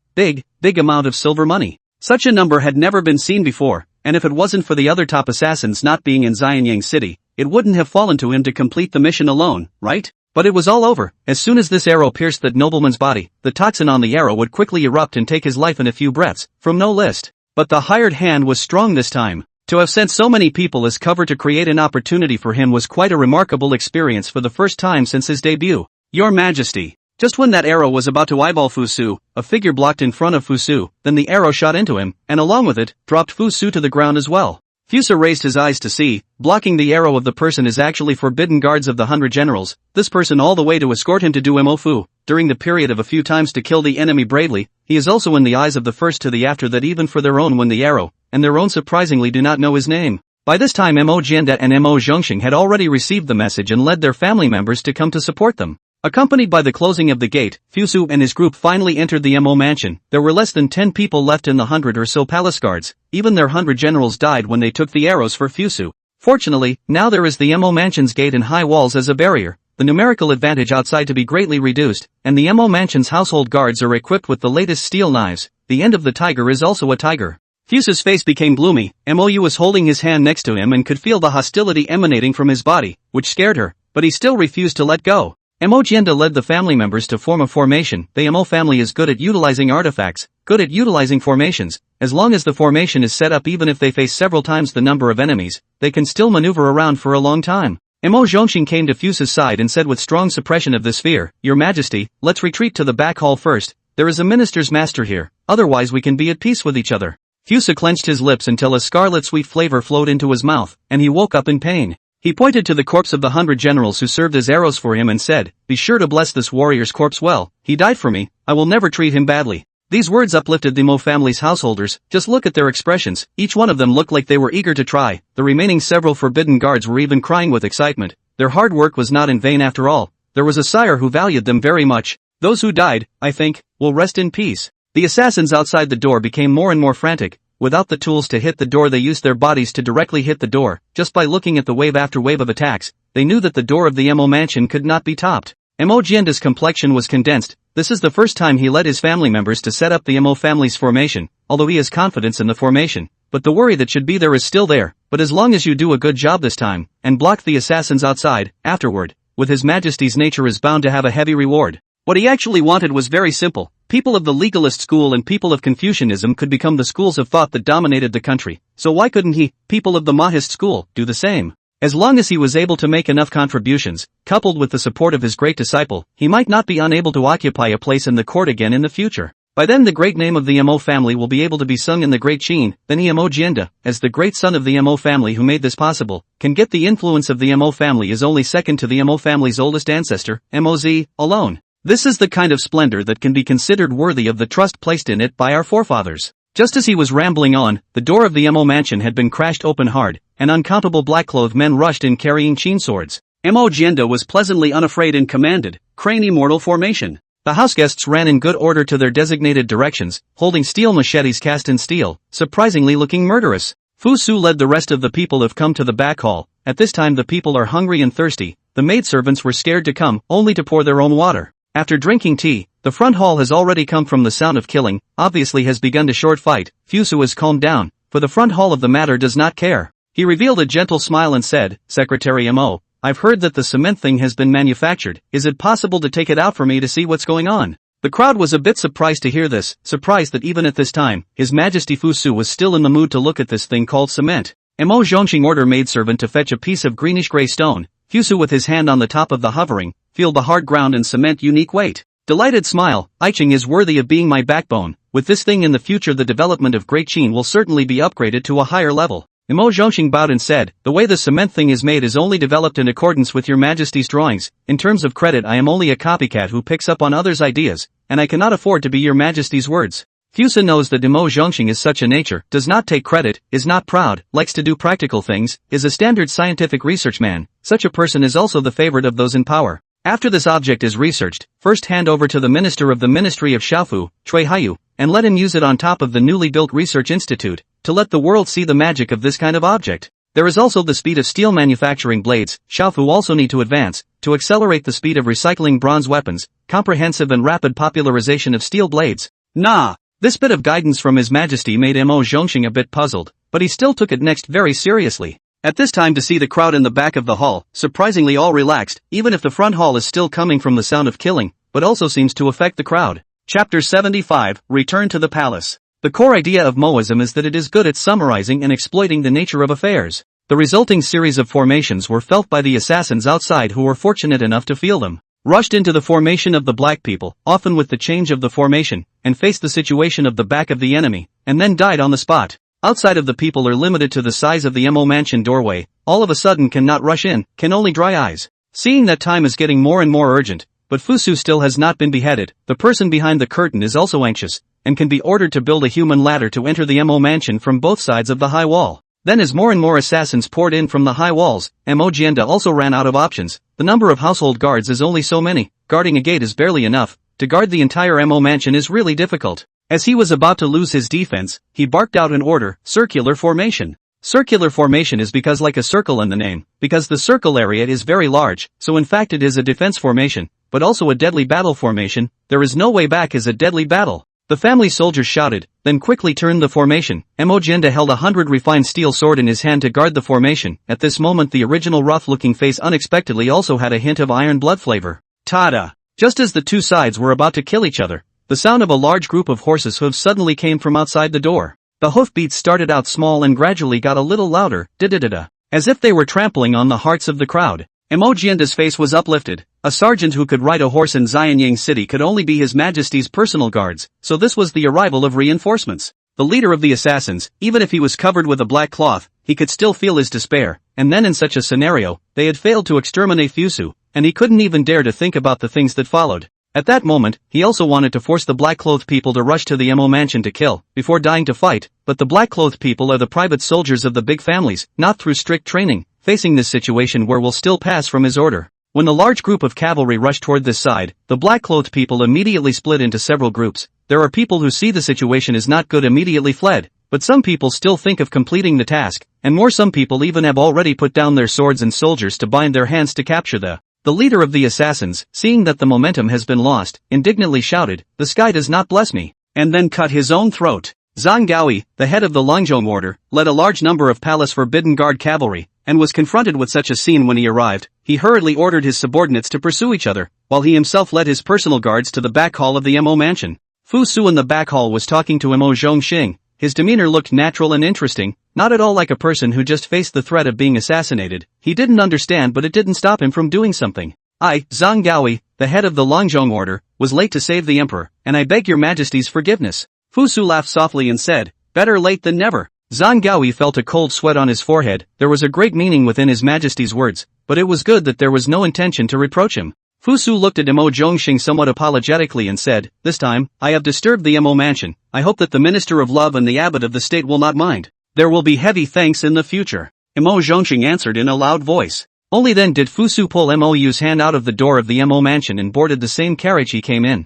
amount of silver money. Such a number had never been seen before, and if it wasn't for the other top assassins not being in Xianying City, it wouldn't have fallen to him to complete the mission alone, right? But it was all over. As soon as this arrow pierced that nobleman's body, the toxin on the arrow would quickly erupt and take his life in a few breaths, from no list. But the hired hand was strong this time. To have sent so many people as cover to create an opportunity for him was quite a remarkable experience for the first time since his debut. Your Majesty. Just when that arrow was about to eyeball Fu Su, a figure blocked in front of Fu Su, then the arrow shot into him, and along with it, dropped Fu Su to the ground as well. Fu Su raised his eyes to see, blocking the arrow of the person is actually forbidden guards of the 100 generals, this person all the way to escort him to do Mo Fu, during the period of a few times to kill the enemy bravely. He is also in the eyes of the first to the after that even for their own when the arrow, and their own surprisingly do not know his name. By this time Mo Jianda and Mo Zhongxing had already received the message and led their family members to come to support them. Accompanied by the closing of the gate, Fu Su and his group finally entered the Mo mansion. There were less than 10 people left in the 100 or so palace guards. Even their 100 generals died when they took the arrows for Fu Su. Fortunately, now there is the Mo mansion's gate and high walls as a barrier, the numerical advantage outside to be greatly reduced, and the Mo mansion's household guards are equipped with the latest steel knives. The end of the tiger is also a tiger. Fu Su's face became gloomy. Mou was holding his hand next to him and could feel the hostility emanating from his body, which scared her, but he still refused to let go. Mo Jianda led the family members to form a formation. The Mo family is good at utilizing artifacts, good at utilizing formations. As long as the formation is set up even if they face several times the number of enemies, they can still maneuver around for a long time. Mo Zhongxing came to Fu's side and said with strong suppression of this fear, "Your Majesty, let's retreat to the back hall first. There is a minister's master here, otherwise we can be at peace with each other." Fusa clenched his lips until a scarlet sweet flavor flowed into his mouth, and he woke up in pain. He pointed to the corpse of the 100 generals who served as arrows for him and said, "Be sure to bless this warrior's corpse well. He died for me. I will never treat him badly." These words uplifted the Mo family's householders. Just look at their expressions. Each one of them looked like they were eager to try. The remaining several forbidden guards were even crying with excitement. Their hard work was not in vain after all. There was a sire who valued them very much. Those who died, I think, will rest in peace. The assassins outside the door became more and more frantic. Without the tools to hit the door, they used their bodies to directly hit the door. Just by looking at the wave after wave of attacks, they knew that the door of the Mo mansion could not be topped. Mo Jianda's complexion was condensed. This is the first time he led his family members to set up the Mo family's formation, although he has confidence in the formation. But the worry that should be there is still there. But as long as you do a good job this time, and block the assassins outside, afterward, with His Majesty's nature is bound to have a heavy reward. What he actually wanted was very simple. People of the legalist school and people of Confucianism could become the schools of thought that dominated the country. So why couldn't he, people of the Mahist school, do the same? As long as he was able to make enough contributions, coupled with the support of his great disciple, he might not be unable to occupy a place in the court again in the future. By then the great name of the Mo family will be able to be sung in the great Qin. Then Mo Jianda, as the great son of the Mo family who made this possible, can get the influence of the Mo family is only second to the Mo family's oldest ancestor, Moz, alone. This is the kind of splendor that can be considered worthy of the trust placed in it by our forefathers. Just as he was rambling on, the door of the Mo mansion had been crashed open hard, and uncountable black-clothed men rushed in carrying Qin swords. Mo Jianda was pleasantly unafraid and commanded, "Crane immortal formation." The houseguests ran in good order to their designated directions, holding steel machetes cast in steel, surprisingly looking murderous. Fu Su led the rest of the people have come to the back hall. At this time the people are hungry and thirsty. The maidservants were scared to come, only to pour their own water. After drinking tea, the front hall has already come from the sound of killing, obviously has begun to short fight. Fu Su has calmed down, for the front hall of the matter does not care. He revealed a gentle smile and said, Secretary Mo, I've heard that the cement thing has been manufactured. Is it possible to take it out for me to see what's going on? The crowd was a bit surprised to hear this, surprised that even at this time, His Majesty Fu Su was still in the mood to look at this thing called cement. Mo Zhongxing ordered maidservant to fetch a piece of greenish-gray stone. Fu Su with his hand on the top of the hovering, feel the hard ground and cement unique weight. Delighted smile, Iching is worthy of being my backbone. With this thing in the future the development of Great Qin will certainly be upgraded to a higher level. Mo Zhongxing bowed and said, the way the cement thing is made is only developed in accordance with your Majesty's drawings. In terms of credit I am only a copycat who picks up on others' ideas, and I cannot afford to be your Majesty's words. Fu Su knows that Mo Zhongxing is such a nature, does not take credit, is not proud, likes to do practical things, is a standard scientific research man. Such a person is also the favorite of those in power. After this object is researched, first hand over to the minister of the Ministry of Shaofu, Cui Haiyu, and let him use it on top of the newly built research institute, to let the world see the magic of this kind of object. There is also the speed of steel manufacturing blades. Shaofu also need to advance, to accelerate the speed of recycling bronze weapons, comprehensive and rapid popularization of steel blades. Nah! This bit of guidance from His Majesty made Mo Zhongxing a bit puzzled, but he still took it next very seriously. At this time to see the crowd in the back of the hall, surprisingly all relaxed, even if the front hall is still coming from the sound of killing, but also seems to affect the crowd. Chapter 75, Return to the Palace. The core idea of Moism is that it is good at summarizing and exploiting the nature of affairs. The resulting series of formations were felt by the assassins outside who were fortunate enough to feel them. Rushed into the formation of the black people, often with the change of the formation, and faced the situation of the back of the enemy, and then died on the spot. Outside of the people are limited to the size of the Mo mansion doorway, all of a sudden cannot rush in, can only dry eyes. Seeing that time is getting more and more urgent, but Fu Su still has not been beheaded, the person behind the curtain is also anxious, and can be ordered to build a human ladder to enter the Mo mansion from both sides of the high wall. Then as more and more assassins poured in from the high walls, Mo Jianda also ran out of options. The number of household guards is only so many, guarding a gate is barely enough, to guard the entire Mo mansion is really difficult. As he was about to lose his defense, he barked out an order, circular formation. Circular formation is because like a circle in the name, because the circle area is very large, so in fact it is a defense formation, but also a deadly battle formation. There is no way back is a deadly battle. The family soldiers shouted, then quickly turned the formation. Mo Jianda held 100 refined steel sword in his hand to guard the formation. At this moment the original rough-looking face unexpectedly also had a hint of iron blood flavor. Tada! Just as the two sides were about to kill each other, the sound of a large group of horses' hooves suddenly came from outside the door. The hoofbeats started out small and gradually got a little louder, da-da-da-da, as if they were trampling on the hearts of the crowd. Mo Jianda's face was uplifted. A sergeant who could ride a horse in Xianyang City could only be His Majesty's personal guards, so this was the arrival of reinforcements. The leader of the assassins, even if he was covered with a black cloth, he could still feel his despair, and then in such a scenario, they had failed to exterminate Fu Su, and he couldn't even dare to think about the things that followed. At that moment, he also wanted to force the black-clothed people to rush to the Mo mansion to kill, before dying to fight, but the black-clothed people are the private soldiers of the big families, not through strict training. Facing this situation where will still pass from his order. When the large group of cavalry rushed toward this side, the black-clothed people immediately split into several groups. There are people who see the situation is not good immediately fled, but some people still think of completing the task, and more some people even have already put down their swords and soldiers to bind their hands to capture the leader of the assassins, seeing that the momentum has been lost, indignantly shouted, "The sky does not bless me," and then cut his own throat. Zhang Gaoi, the head of the Longzhong order, led a large number of Palace Forbidden Guard cavalry, and was confronted with such a scene when he arrived. He hurriedly ordered his subordinates to pursue each other, while he himself led his personal guards to the back hall of the Mo mansion. Fu Su in the back hall was talking to Mo Zhongxing. His demeanor looked natural and interesting, not at all like a person who just faced the threat of being assassinated. He didn't understand, but it didn't stop him from doing something. I, Zhang Gaoi, the head of the Longzhong order, was late to save the emperor, and I beg your majesty's forgiveness. Fu Su laughed softly and said, "Better late than never." Zhang Gaoi felt a cold sweat on his forehead. There was a great meaning within His Majesty's words, but it was good that there was no intention to reproach him. Fu Su looked at Mo Zhongxing somewhat apologetically and said, "This time, I have disturbed the Mo mansion. I hope that the Minister of Love and the Abbot of the State will not mind. There will be heavy thanks in the future." Mo Zhongxing answered in a loud voice. Only then did Fu Su pull Mo's hand out of the door of the Mo mansion and boarded the same carriage he came in.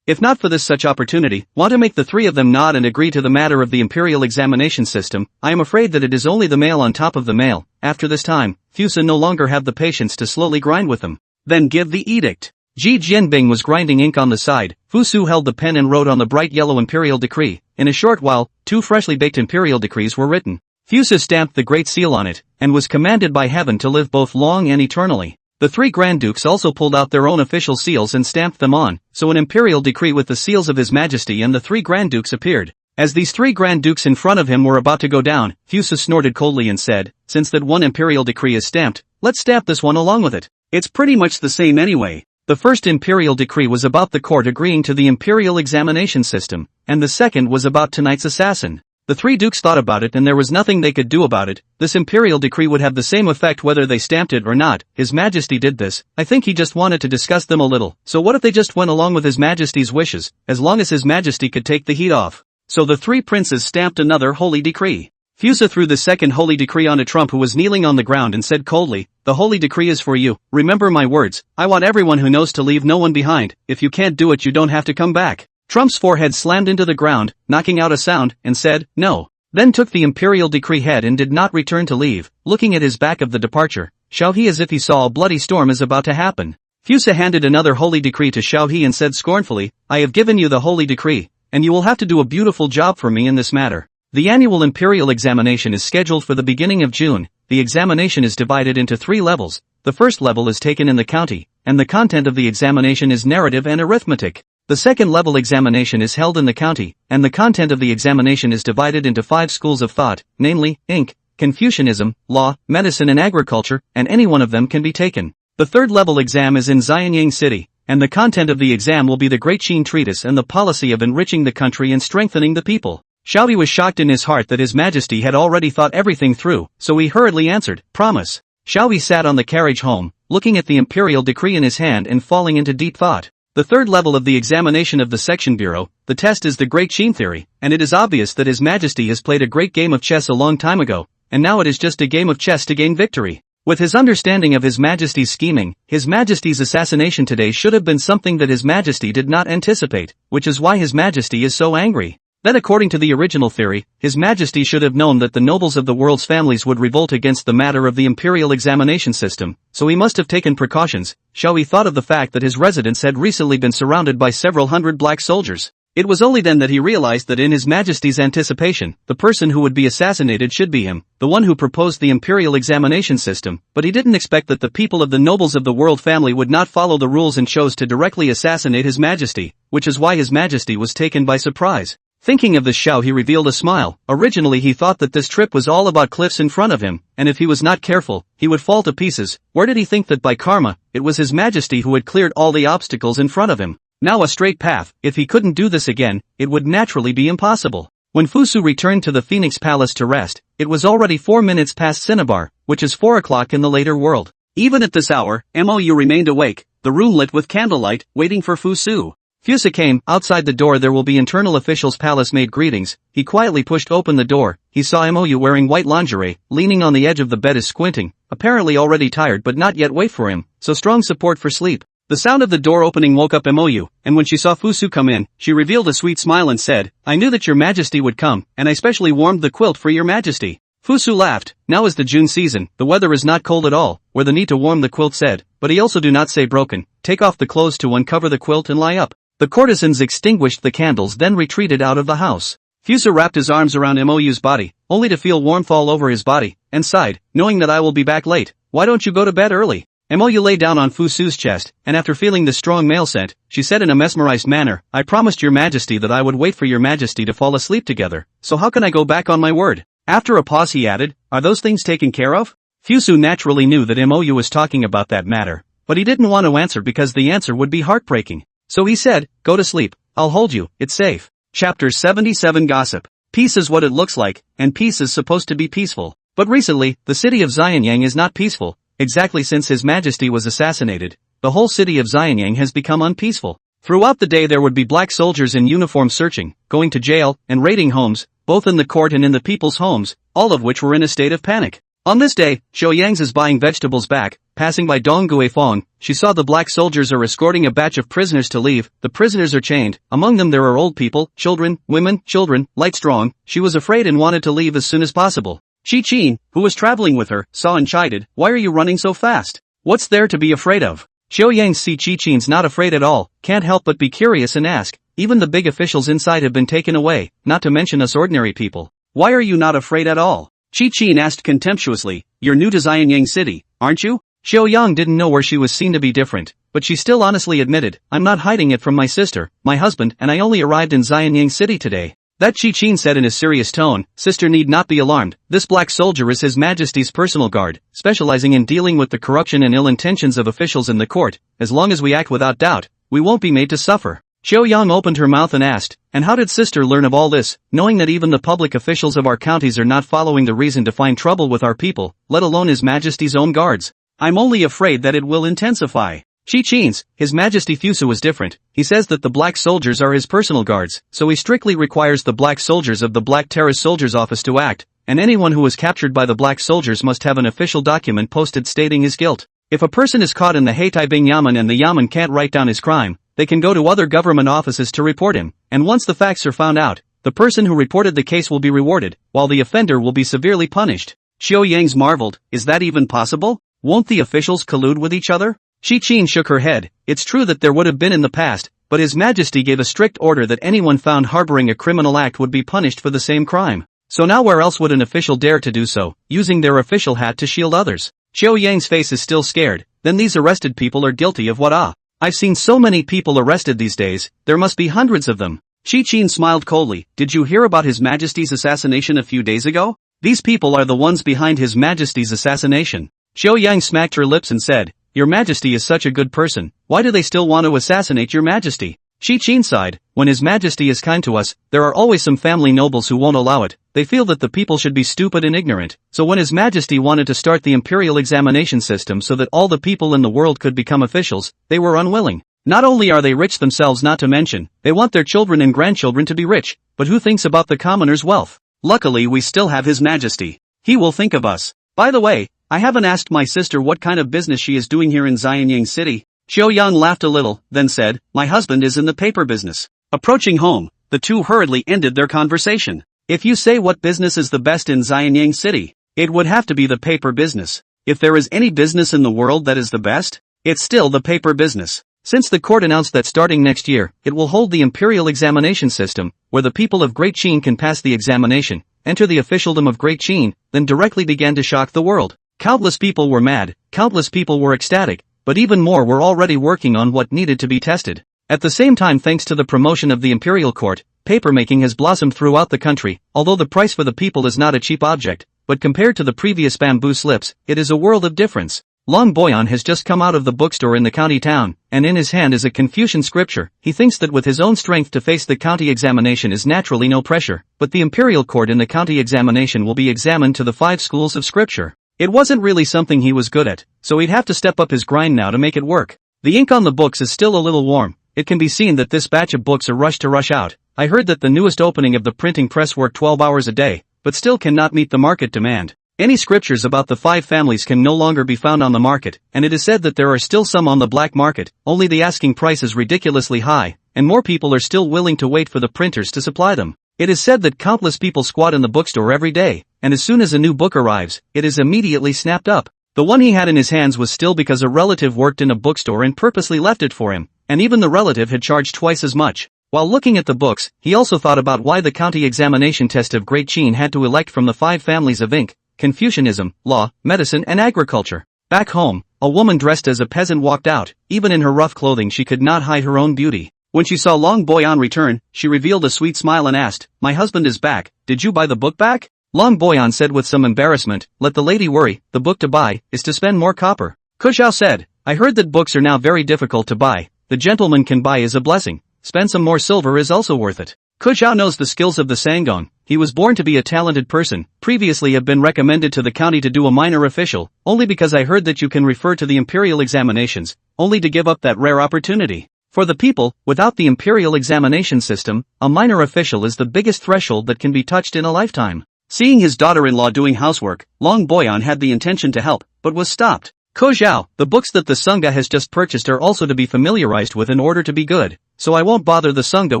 If not for this such opportunity, want to make the three of them nod and agree to the matter of the imperial examination system. I am afraid that it is only the male on top of the male. After this time, Fusa no longer have the patience to slowly grind with them. Then give the edict. Ji Jianbing was grinding ink on the side. Fusu held the pen and wrote on the bright yellow imperial decree. In a short while, 2 freshly baked imperial decrees were written. Fusa stamped the great seal on it, and was commanded by heaven to live both long and eternally. The 3 Grand Dukes also pulled out their own official seals and stamped them on, so an imperial decree with the seals of His Majesty and the 3 Grand Dukes appeared. As these 3 Grand Dukes in front of him were about to go down, Fusa snorted coldly and said, "Since that one imperial decree is stamped, let's stamp this one along with it. It's pretty much the same anyway." The first imperial decree was about the court agreeing to the imperial examination system, and the second was about tonight's assassin. The 3 dukes thought about it and there was nothing they could do about it. This imperial decree would have the same effect whether they stamped it or not. His Majesty did this. I think he just wanted to discuss them a little. So what if they just went along with His Majesty's wishes, as long as His Majesty could take the heat off? So the 3 princes stamped another holy decree. Fusa threw the second holy decree onto Trump, who was kneeling on the ground, and said coldly, "The holy decree is for you. Remember my words. I want everyone who knows to leave no one behind. If you can't do it, you don't have to come back." Trump's forehead slammed into the ground, knocking out a sound, and said, "No." Then took the imperial decree head and did not return to leave, looking at his back of the departure. Xiao He as if he saw a bloody storm is about to happen. Fusa handed another holy decree to Xiao He and said scornfully, "I have given you the holy decree, and you will have to do a beautiful job for me in this matter." The annual imperial examination is scheduled for the beginning of June. The examination is divided into 3 levels. The first level is taken in the county, and the content of the examination is narrative and arithmetic. The second level examination is held in the county, and the content of the examination is divided into 5 schools of thought, namely, ink, Confucianism, law, medicine and agriculture, and any one of them can be taken. The third level exam is in Xianyang City, and the content of the exam will be the Great Qin Treatise and the policy of enriching the country and strengthening the people. Xiaobi was shocked in his heart that His Majesty had already thought everything through, so he hurriedly answered, "Promise." Xiaobi sat on the carriage home, looking at the imperial decree in his hand and falling into deep thought. The third level of the examination of the section bureau, the test is the Great Qin theory, and it is obvious that His Majesty has played a great game of chess a long time ago, and now it is just a game of chess to gain victory. With his understanding of His Majesty's scheming, His Majesty's assassination today should have been something that His Majesty did not anticipate, which is why His Majesty is so angry. Then according to the original theory, His Majesty should have known that the nobles of the world's families would revolt against the matter of the imperial examination system, so he must have taken precautions. Xiaoyi thought of the fact that his residence had recently been surrounded by several hundred black soldiers. It was only then that he realized that in His Majesty's anticipation, the person who would be assassinated should be him, the one who proposed the imperial examination system, but he didn't expect that the people of the nobles of the world family would not follow the rules and chose to directly assassinate His Majesty, which is why His Majesty was taken by surprise. Thinking of this, Xiao He revealed a smile. Originally he thought that this trip was all about cliffs in front of him, and if he was not careful, he would fall to pieces. Where did he think that by karma, it was His Majesty who had cleared all the obstacles in front of him? Now a straight path. If he couldn't do this again, it would naturally be impossible. When Fusu returned to the Phoenix Palace to rest, it was already 4 minutes past Cinnabar, which is 4 o'clock in the later world. Even at this hour, Mou remained awake, the room lit with candlelight, waiting for Fusu. Fusa came. Outside the door there will be internal officials. Palace made greetings. He quietly pushed open the door. He saw Mou wearing white lingerie, leaning on the edge of the bed, is squinting, apparently already tired but not yet wait for him, so strong support for sleep. The sound of the door opening woke up Mou, and when she saw Fusu come in, she revealed a sweet smile and said, "I knew that your Majesty would come, and I specially warmed the quilt for your Majesty." Fusu laughed. Now is the June season, the weather is not cold at all, where the need to warm the quilt said, but he also do not say broken. Take off the clothes to uncover the quilt and lie up. The courtesans extinguished the candles, then retreated out of the house. Fusa wrapped his arms around Mou's body, only to feel warmth all over his body, and sighed, "Knowing that I will be back late, why don't you go to bed early?" Mou lay down on Fusu's chest, and after feeling the strong male scent, she said in a mesmerized manner, "I promised your Majesty that I would wait for your Majesty to fall asleep together, so how can I go back on my word?" After a pause he added, "Are those things taken care of?" Fusu naturally knew that Mou was talking about that matter, but he didn't want to answer because the answer would be heartbreaking. So he said, "Go to sleep, I'll hold you, it's safe." Chapter 77 Gossip. Peace is what it looks like, and peace is supposed to be peaceful. But recently, the city of Xianyang is not peaceful. Exactly since His Majesty was assassinated, the whole city of Xianyang has become unpeaceful. Throughout the day there would be black soldiers in uniform searching, going to jail, and raiding homes, both in the court and in the people's homes, all of which were in a state of panic. On this day, Xiaoyang's is buying vegetables back, passing by Dong Guifeng, she saw the black soldiers are escorting a batch of prisoners to leave. The prisoners are chained, among them there are old people, children, women, children, light strong. She was afraid and wanted to leave as soon as possible. Qin, who was traveling with her, saw and chided, "Why are you running so fast? What's there to be afraid of?" Xiaoyang see Qin's not afraid at all, can't help but be curious and ask, "Even the big officials inside have been taken away, not to mention us ordinary people. Why are you not afraid at all?" Qin asked contemptuously, "You're new to Xianyang City, aren't you?" Xiaoyang didn't know where she was seen to be different, but she still honestly admitted, "I'm not hiding it from my sister, my husband, and I only arrived in Xianyang City today." That Qin said in a serious tone, "Sister need not be alarmed, this black soldier is His Majesty's personal guard, specializing in dealing with the corruption and ill intentions of officials in the court. As long as we act without doubt, we won't be made to suffer." Xiaoyang opened her mouth and asked, "And how did sister learn of all this, knowing that even the public officials of our counties are not following the reason to find trouble with our people, let alone His Majesty's own guards? I'm only afraid that it will intensify." His Majesty Fusu was different. He says that the black soldiers are his personal guards, so he strictly requires the black soldiers of the Black Terrace Soldiers Office to act, and anyone who is captured by the black soldiers must have an official document posted stating his guilt. If a person is caught in the Heitaibing Yamen and the Yamen can't write down his crime, they can go to other government offices to report him, and once the facts are found out, the person who reported the case will be rewarded, while the offender will be severely punished. Xiaoyang marveled, "Is that even possible? Won't the officials collude with each other?" Qin shook her head. "It's true that there would have been in the past, but His Majesty gave a strict order that anyone found harboring a criminal act would be punished for the same crime. So now where else would an official dare to do so, using their official hat to shield others?" Xiaoyang's face is still scared. "Then these arrested people are guilty of what? I've seen so many people arrested these days, there must be hundreds of them." Qin smiled coldly. "Did you hear about His Majesty's assassination a few days ago? These people are the ones behind His Majesty's assassination." Xiaoyang smacked her lips and said, "Your Majesty is such a good person, why do they still want to assassinate your Majesty?" Qin sighed, "When His Majesty is kind to us, there are always some family nobles who won't allow it. They feel that the people should be stupid and ignorant, so when His Majesty wanted to start the imperial examination system so that all the people in the world could become officials, they were unwilling. Not only are they rich themselves, not to mention, they want their children and grandchildren to be rich, but who thinks about the commoner's wealth? Luckily we still have His Majesty. He will think of us. By the way, I haven't asked my sister what kind of business she is doing here in Xianyang City." Xiaoyang laughed a little, then said, "My husband is in the paper business." Approaching home, the two hurriedly ended their conversation. "If you say what business is the best in Xianyang City, it would have to be the paper business. If there is any business in the world that is the best, it's still the paper business. Since the court announced that starting next year, it will hold the imperial examination system, where the people of Great Qin can pass the examination, enter the officialdom of Great Qin, then directly began to shock the world. Countless people were mad, countless people were ecstatic, but even more were already working on what needed to be tested. At the same time, thanks to the promotion of the imperial court, papermaking has blossomed throughout the country, although the price for the people is not a cheap object, but compared to the previous bamboo slips, it is a world of difference. Long Boyan has just come out of the bookstore in the county town, and in his hand is a Confucian scripture. He thinks that with his own strength to face the county examination is naturally no pressure, but the imperial court in the county examination will be examined to the 5 schools of scripture. It wasn't really something he was good at, so he'd have to step up his grind now to make it work. The ink on the books is still a little warm. It can be seen that this batch of books are rushed to rush out. I heard that the newest opening of the printing press worked 12 hours a day, but still cannot meet the market demand. Any scriptures about the 5 families can no longer be found on the market, and it is said that there are still some on the black market, only the asking price is ridiculously high, and more people are still willing to wait for the printers to supply them. It is said that countless people squat in the bookstore every day, and as soon as a new book arrives, it is immediately snapped up. The one he had in his hands was still because a relative worked in a bookstore and purposely left it for him, and even the relative had charged twice as much. While looking at the books, he also thought about why the county examination test of Great Qin had to elect from the 5 families of ink, Confucianism, law, medicine and agriculture. Back home, a woman dressed as a peasant walked out. Even in her rough clothing she could not hide her own beauty. When she saw Long Boyan return, she revealed a sweet smile and asked, "My husband is back, did you buy the book back?" Long Boyan said with some embarrassment, "Let the lady worry, the book to buy is to spend more copper." Kushao said, "I heard that books are now very difficult to buy. The gentleman can buy is a blessing. Spend some more silver is also worth it." Kushao knows the skills of the Sangong. He was born to be a talented person, previously have been recommended to the county to do a minor official, only because I heard that you can refer to the imperial examinations, only to give up that rare opportunity. For the people, without the imperial examination system, a minor official is the biggest threshold that can be touched in a lifetime. Seeing his daughter-in-law doing housework, Long Boyan had the intention to help, but was stopped. Ko Zhao, the books that the Sangha has just purchased are also to be familiarized with in order to be good, so I won't bother the Sangha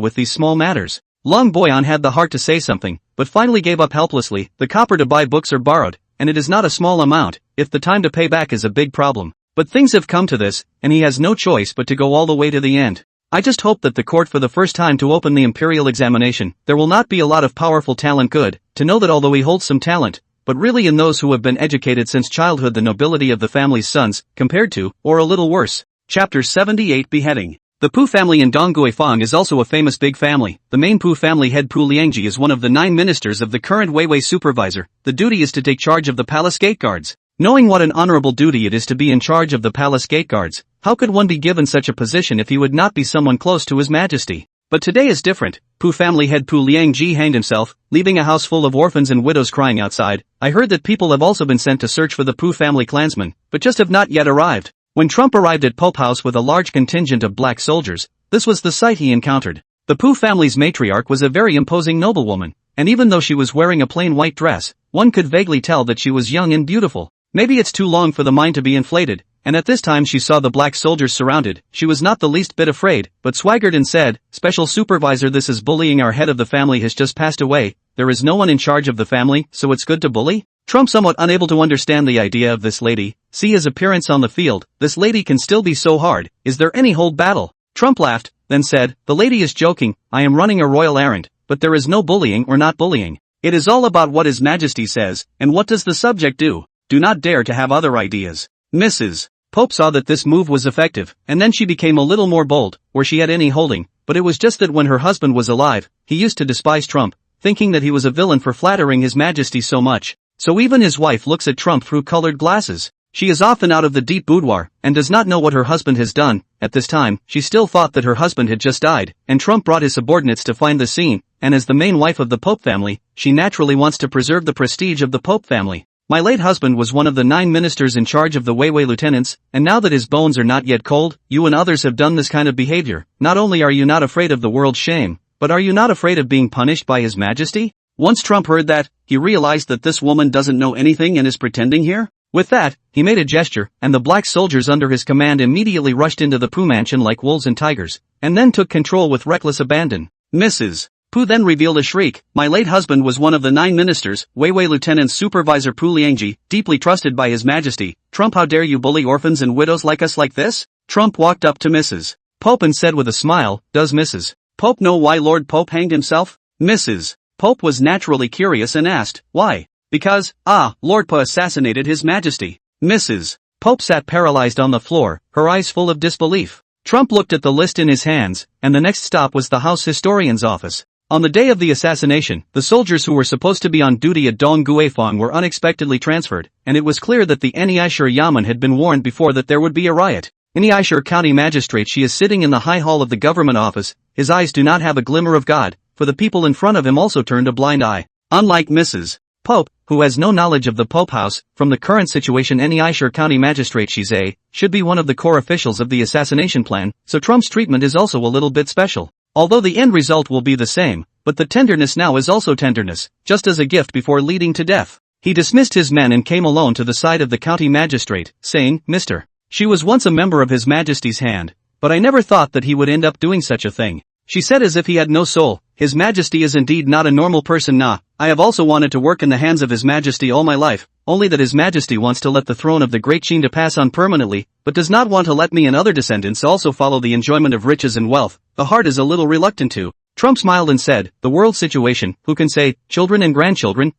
with these small matters. Long Boyan had the heart to say something, but finally gave up helplessly. The copper to buy books are borrowed, and it is not a small amount, if the time to pay back is a big problem. But things have come to this, and he has no choice but to go all the way to the end. I just hope that the court for the first time to open the imperial examination, there will not be a lot of powerful talent. Good to know that although he holds some talent, but really in those who have been educated since childhood, the nobility of the family's sons, compared to, or a little worse. Chapter 78 Beheading. The Pu family in Dongguifang is also a famous big family. The main Pu family head Pu Liangji is one of the 9 ministers of the current Weiwei supervisor. The duty is to take charge of the palace gate guards. Knowing what an honorable duty it is to be in charge of the palace gate guards, how could one be given such a position if he would not be someone close to His Majesty? But today is different. Pu family head Pu Liangji hanged himself, leaving a house full of orphans and widows crying outside. I heard that people have also been sent to search for the Pu family clansmen, but just have not yet arrived. When Trump arrived at Pope House with a large contingent of black soldiers, this was the sight he encountered. The Pu family's matriarch was a very imposing noblewoman, and even though she was wearing a plain white dress, one could vaguely tell that she was young and beautiful. Maybe it's too long for the mind to be inflated, and at this time she saw the black soldiers surrounded. She was not the least bit afraid, but swaggered and said, "Special supervisor, this is bullying. Our head of the family has just passed away. There is no one in charge of the family, so it's good to bully?" Trump, somewhat unable to understand the idea of this lady. See his appearance on the field, this lady can still be so hard. Is there any hold battle? Trump laughed, then said, "The lady is joking. I am running a royal errand, but there is no bullying or not bullying. It is all about what His Majesty says, and what does the subject do? Do not dare to have other ideas." Mrs. Pope saw that this move was effective, and then she became a little more bold, where she had any holding, but it was just that when her husband was alive, he used to despise Trump, thinking that he was a villain for flattering His Majesty so much. So even his wife looks at Trump through colored glasses. She is often out of the deep boudoir, and does not know what her husband has done. At this time, she still thought that her husband had just died, and Trump brought his subordinates to find the scene, and as the main wife of the Pope family, she naturally wants to preserve the prestige of the Pope family. My late husband was one of the 9 ministers in charge of the Weiwei lieutenants, and now that his bones are not yet cold, you and others have done this kind of behavior. Not only are you not afraid of the world's shame, but are you not afraid of being punished by His Majesty? Once Trump heard that, he realized that this woman doesn't know anything and is pretending here. With that, he made a gesture, and the black soldiers under his command immediately rushed into the Pu mansion like wolves and tigers, and then took control with reckless abandon. Mrs. Pu then revealed a shriek. My late husband was one of the 9 ministers, Weiwei Lieutenant Supervisor Pu Liangji, deeply trusted by His Majesty. Trump, how dare you bully orphans and widows like us like this? Trump walked up to Mrs. Pope and said with a smile, "Does Mrs. Pope know why Lord Pope hanged himself?" Mrs. Pope was naturally curious and asked, "Why?" "Because, Lord Pope assassinated His Majesty." Mrs. Pope sat paralyzed on the floor, her eyes full of disbelief. Trump looked at the list in his hands, and the next stop was the House Historian's office. On the day of the assassination, the soldiers who were supposed to be on duty at Dongguifang were unexpectedly transferred, and it was clear that the Animerecap Yamen had been warned before that there would be a riot. Animerecap County Magistrate, she is sitting in the high hall of the government office. His eyes do not have a glimmer of God, for the people in front of him also turned a blind eye. Unlike Mrs. Pope, who has no knowledge of the Pope House, from the current situation Animerecap County Magistrate Shize should be one of the core officials of the assassination plan, so Trump's treatment is also a little bit special. Although the end result will be the same, but the tenderness now is also tenderness, just as a gift before leading to death. He dismissed his men and came alone to the side of the county magistrate, saying, "Mr. She was once a member of His Majesty's hand, but I never thought that he would end up doing such a thing." She said as if he had no soul, "His Majesty is indeed not a normal person. Nah, I have also wanted to work in the hands of His Majesty all my life, only that His Majesty wants to let the throne of the great Qin to pass on permanently, but does not want to let me and other descendants also follow the enjoyment of riches and wealth. The heart is a little reluctant to." Trump smiled and said, "The world situation, who can say, children and grandchildren,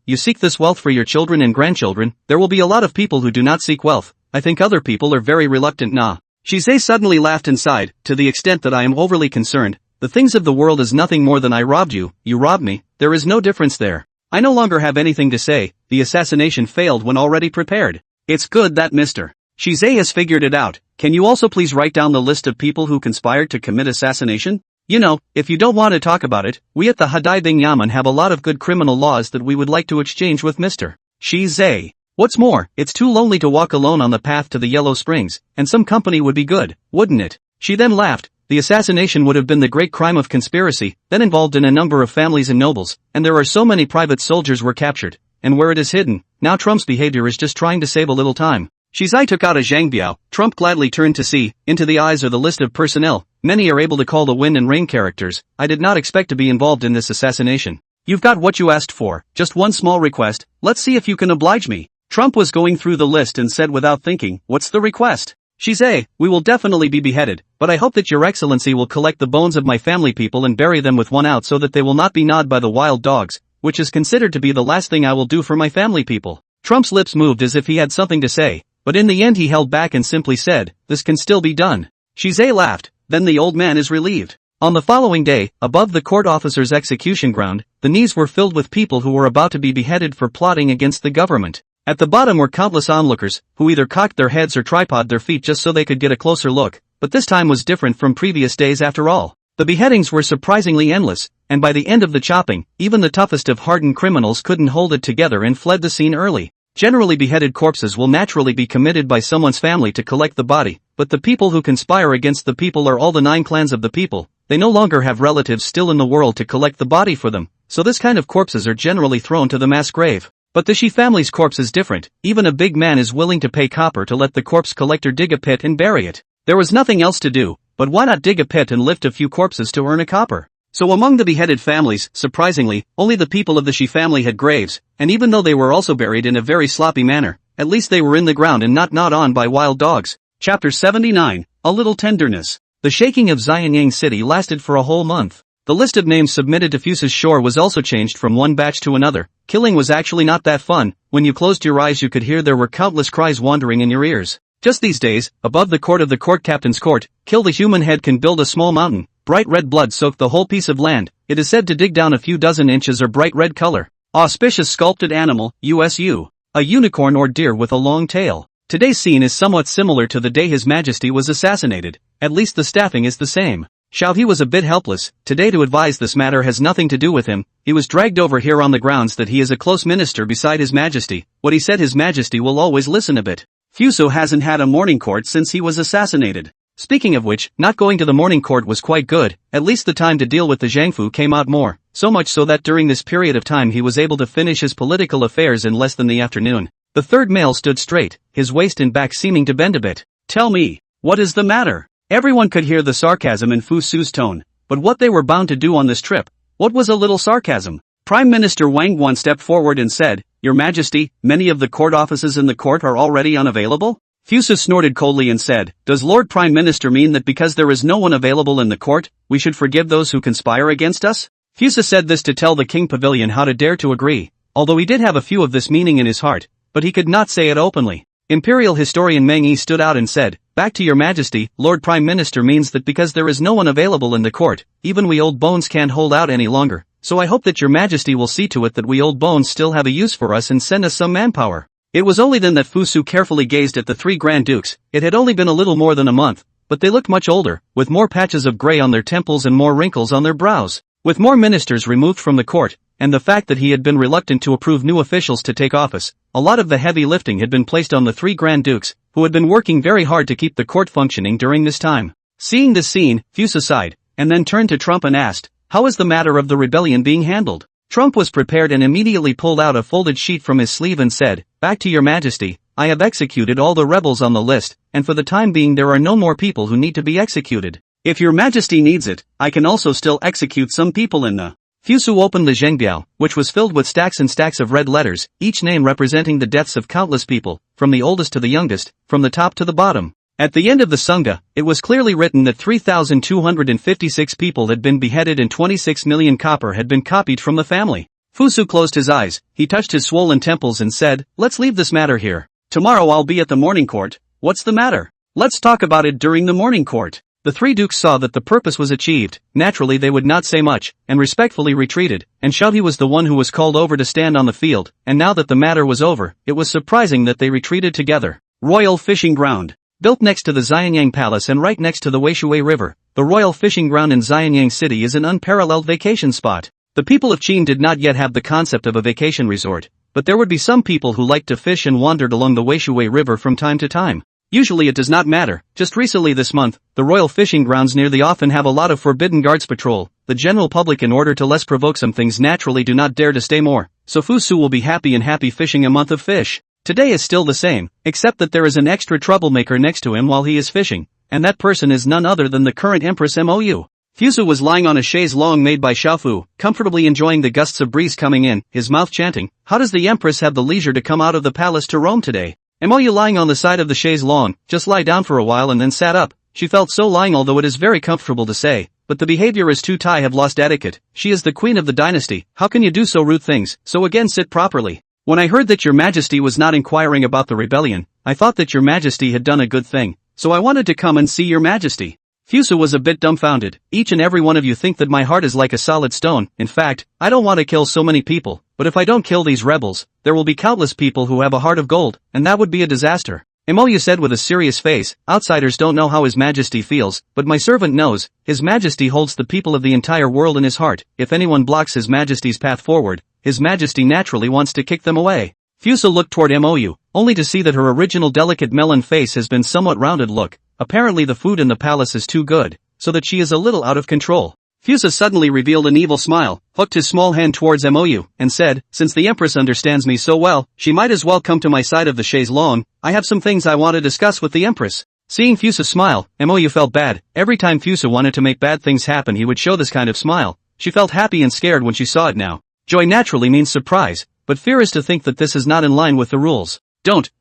you seek this wealth for your children and grandchildren, there will be a lot of people who do not seek wealth. I think other people are very reluctant." Nah. Shize suddenly laughed and sighed, "To the extent that I am overly concerned, the things of the world is nothing more than I robbed you, you robbed me, there is no difference there. I no longer have anything to say, the assassination failed when already prepared. It's good that Mr. Shize has figured it out. Can you also please write down the list of people who conspired to commit assassination? You know, if you don't want to talk about it, we at the Hadaibing Yamen have a lot of good criminal laws that we would like to exchange with Mr. Shize. What's more, it's too lonely to walk alone on the path to the Yellow Springs, and some company would be good, wouldn't it?" She then laughed. The assassination would have been the great crime of conspiracy, then involved in a number of families and nobles, and there are so many private soldiers were captured. and where it is hidden. Now Trump's behavior is just trying to save a little time. Shizai took out a Zhangbiao. Trump gladly turned to see, into the eyes or the list of personnel. Many are able to call the wind and rain characters. I did not expect to be involved in this assassination. You've got what you asked for, just one small request, let's see if you can oblige me. Trump was going through the list and said without thinking, what's the request? Shizai, we will definitely be beheaded, but I hope that your excellency will collect the bones of my family people and bury them with one out so that they will not be gnawed by the wild dogs, which is considered to be the last thing I will do for my family people. Trump's lips moved as if he had something to say, but in the end he held back and simply said, this can still be done. Shizai laughed, then the old man is relieved. On the following day, above the court officer's execution ground, the knees were filled with people who were about to be beheaded for plotting against the government. At the bottom were countless onlookers, who either cocked their heads or tripod their feet just so they could get a closer look, but this time was different from previous days after all. The beheadings were surprisingly endless, and by the end of the chopping, even the toughest of hardened criminals couldn't hold it together and fled the scene early. Generally beheaded corpses will naturally be committed by someone's family to collect the body, but the people who conspire against the people are all the 9 clans of the people. They no longer have relatives still in the world to collect the body for them, so this kind of corpses are generally thrown to the mass grave. But the Shi family's corpse is different. Even a big man is willing to pay copper to let the corpse collector dig a pit and bury it. There was nothing else to do, but why not dig a pit and lift a few corpses to earn a copper? So among the beheaded families, surprisingly, only the people of the Shi family had graves, and even though they were also buried in a very sloppy manner, at least they were in the ground and not gnawed on by wild dogs. Chapter 79, A Little Tenderness. The shaking of Xianyang City lasted for a whole month. The list of names submitted to Fuse's shore was also changed from one batch to another. Killing was actually not that fun. When you closed your eyes you could hear there were countless cries wandering in your ears. Just these days, above the court of the court captain's court, kill the human head can build a small mountain. Bright red blood soaked the whole piece of land. It is said to dig down a few dozen inches or bright red color. Auspicious sculpted animal, USU. A unicorn or deer with a long tail. Today's scene is somewhat similar to the day His Majesty was assassinated. At least the staffing is the same. Xiao He was a bit helpless. Today to advise this matter has nothing to do with him. He was dragged over here on the grounds that he is a close minister beside His Majesty. What he said His Majesty will always listen a bit. Fuso hasn't had a morning court since he was assassinated. Speaking of which, not going to the morning court was quite good. At least the time to deal with the Zhangfu came out more. So much so that during this period of time he was able to finish his political affairs in less than the afternoon. The third male stood straight, his waist and back seeming to bend a bit. Tell me, what is the matter? Everyone could hear the sarcasm in Fu Su's tone, but what they were bound to do on this trip? What was a little sarcasm? Prime Minister Wang Guan stepped forward and said, Your Majesty, many of the court offices in the court are already unavailable? Fusu snorted coldly and said, Does Lord Prime Minister mean that because there is no one available in the court, we should forgive those who conspire against us? Fusu said this to tell the King Pavilion how to dare to agree, although he did have a few of this meaning in his heart, but he could not say it openly. Imperial historian Meng Yi stood out and said, Back to your Majesty, Lord Prime Minister means that because there is no one available in the court, even we old bones can't hold out any longer, so I hope that your Majesty will see to it that we old bones still have a use for us and send us some manpower. It was only then that Fusu carefully gazed at the 3 Grand Dukes. It had only been a little more than a month, but they looked much older, with more patches of gray on their temples and more wrinkles on their brows. With more ministers removed from the court, and the fact that he had been reluctant to approve new officials to take office, a lot of the heavy lifting had been placed on the 3 Grand Dukes, who had been working very hard to keep the court functioning during this time. Seeing this scene, Fusu sighed, and then turned to Trump and asked, How is the matter of the rebellion being handled? Trump was prepared and immediately pulled out a folded sheet from his sleeve and said, Back to your Majesty, I have executed all the rebels on the list, and for the time being there are no more people who need to be executed. If your Majesty needs it, I can also still execute some people in the... Fusu opened the Zhengbiao, which was filled with stacks and stacks of red letters, each name representing the deaths of countless people, from the oldest to the youngest, from the top to the bottom. At the end of the Sangha, it was clearly written that 3,256 people had been beheaded and 26 million copper had been copied from the family. Fusu closed his eyes, he touched his swollen temples and said, Let's leave this matter here. Tomorrow I'll be at the morning court. What's the matter? Let's talk about it during the morning court. The 3 dukes saw that the purpose was achieved. Naturally they would not say much, and respectfully retreated, and Xiaohe was the one who was called over to stand on the field, and now that the matter was over, it was surprising that they retreated together. Royal Fishing Ground. Built next to the Xianyang Palace and right next to the Weishui River, the Royal Fishing Ground in Xianyang City is an unparalleled vacation spot. The people of Qin did not yet have the concept of a vacation resort, but there would be some people who liked to fish and wandered along the Weishui River from time to time. Usually it does not matter. Just recently this month, the royal fishing grounds near the often have a lot of forbidden guards patrol. The general public, in order to less provoke some things, naturally do not dare to stay more. So Fusu will be happy fishing a month of fish. Today is still the same, except that there is an extra troublemaker next to him while he is fishing, and that person is none other than the current Empress Mou. Fusu was lying on a chaise longue made by Xiaofu, comfortably enjoying the gusts of breeze coming in, his mouth chanting, "How does the Empress have the leisure to come out of the palace to roam today?" Mou lying on the side of the chaise longue, just lie down for a while and then sat up. She felt so lying, although it is very comfortable to say, but the behavior is too Tai have lost etiquette. She is the queen of the dynasty, how can you do so rude things, so again sit properly. When I heard that your majesty was not inquiring about the rebellion, I thought that your majesty had done a good thing, so I wanted to come and see your majesty. Fusu was a bit dumbfounded. Each and every one of you think that my heart is like a solid stone. In fact, I don't want to kill so many people, but if I don't kill these rebels, there will be countless people who have a heart of gold, and that would be a disaster. Mou said with a serious face, outsiders don't know how His Majesty feels, but my servant knows. His Majesty holds the people of the entire world in his heart. If anyone blocks His Majesty's path forward, His Majesty naturally wants to kick them away. Fusu looked toward Mou, only to see that her original delicate melon face has been somewhat rounded. Look, apparently the food in the palace is too good, so that she is a little out of control. Fusu suddenly revealed an evil smile, hooked his small hand towards Mou, and said, "Since the Empress understands me so well, she might as well come to my side of the chaise longue. I have some things I want to discuss with the Empress." Seeing Fusu smile, Mou felt bad. Every time Fusu wanted to make bad things happen, he would show this kind of smile. She felt happy and scared when she saw it now. Joy naturally means surprise, but fear is to think that this is not in line with the rules.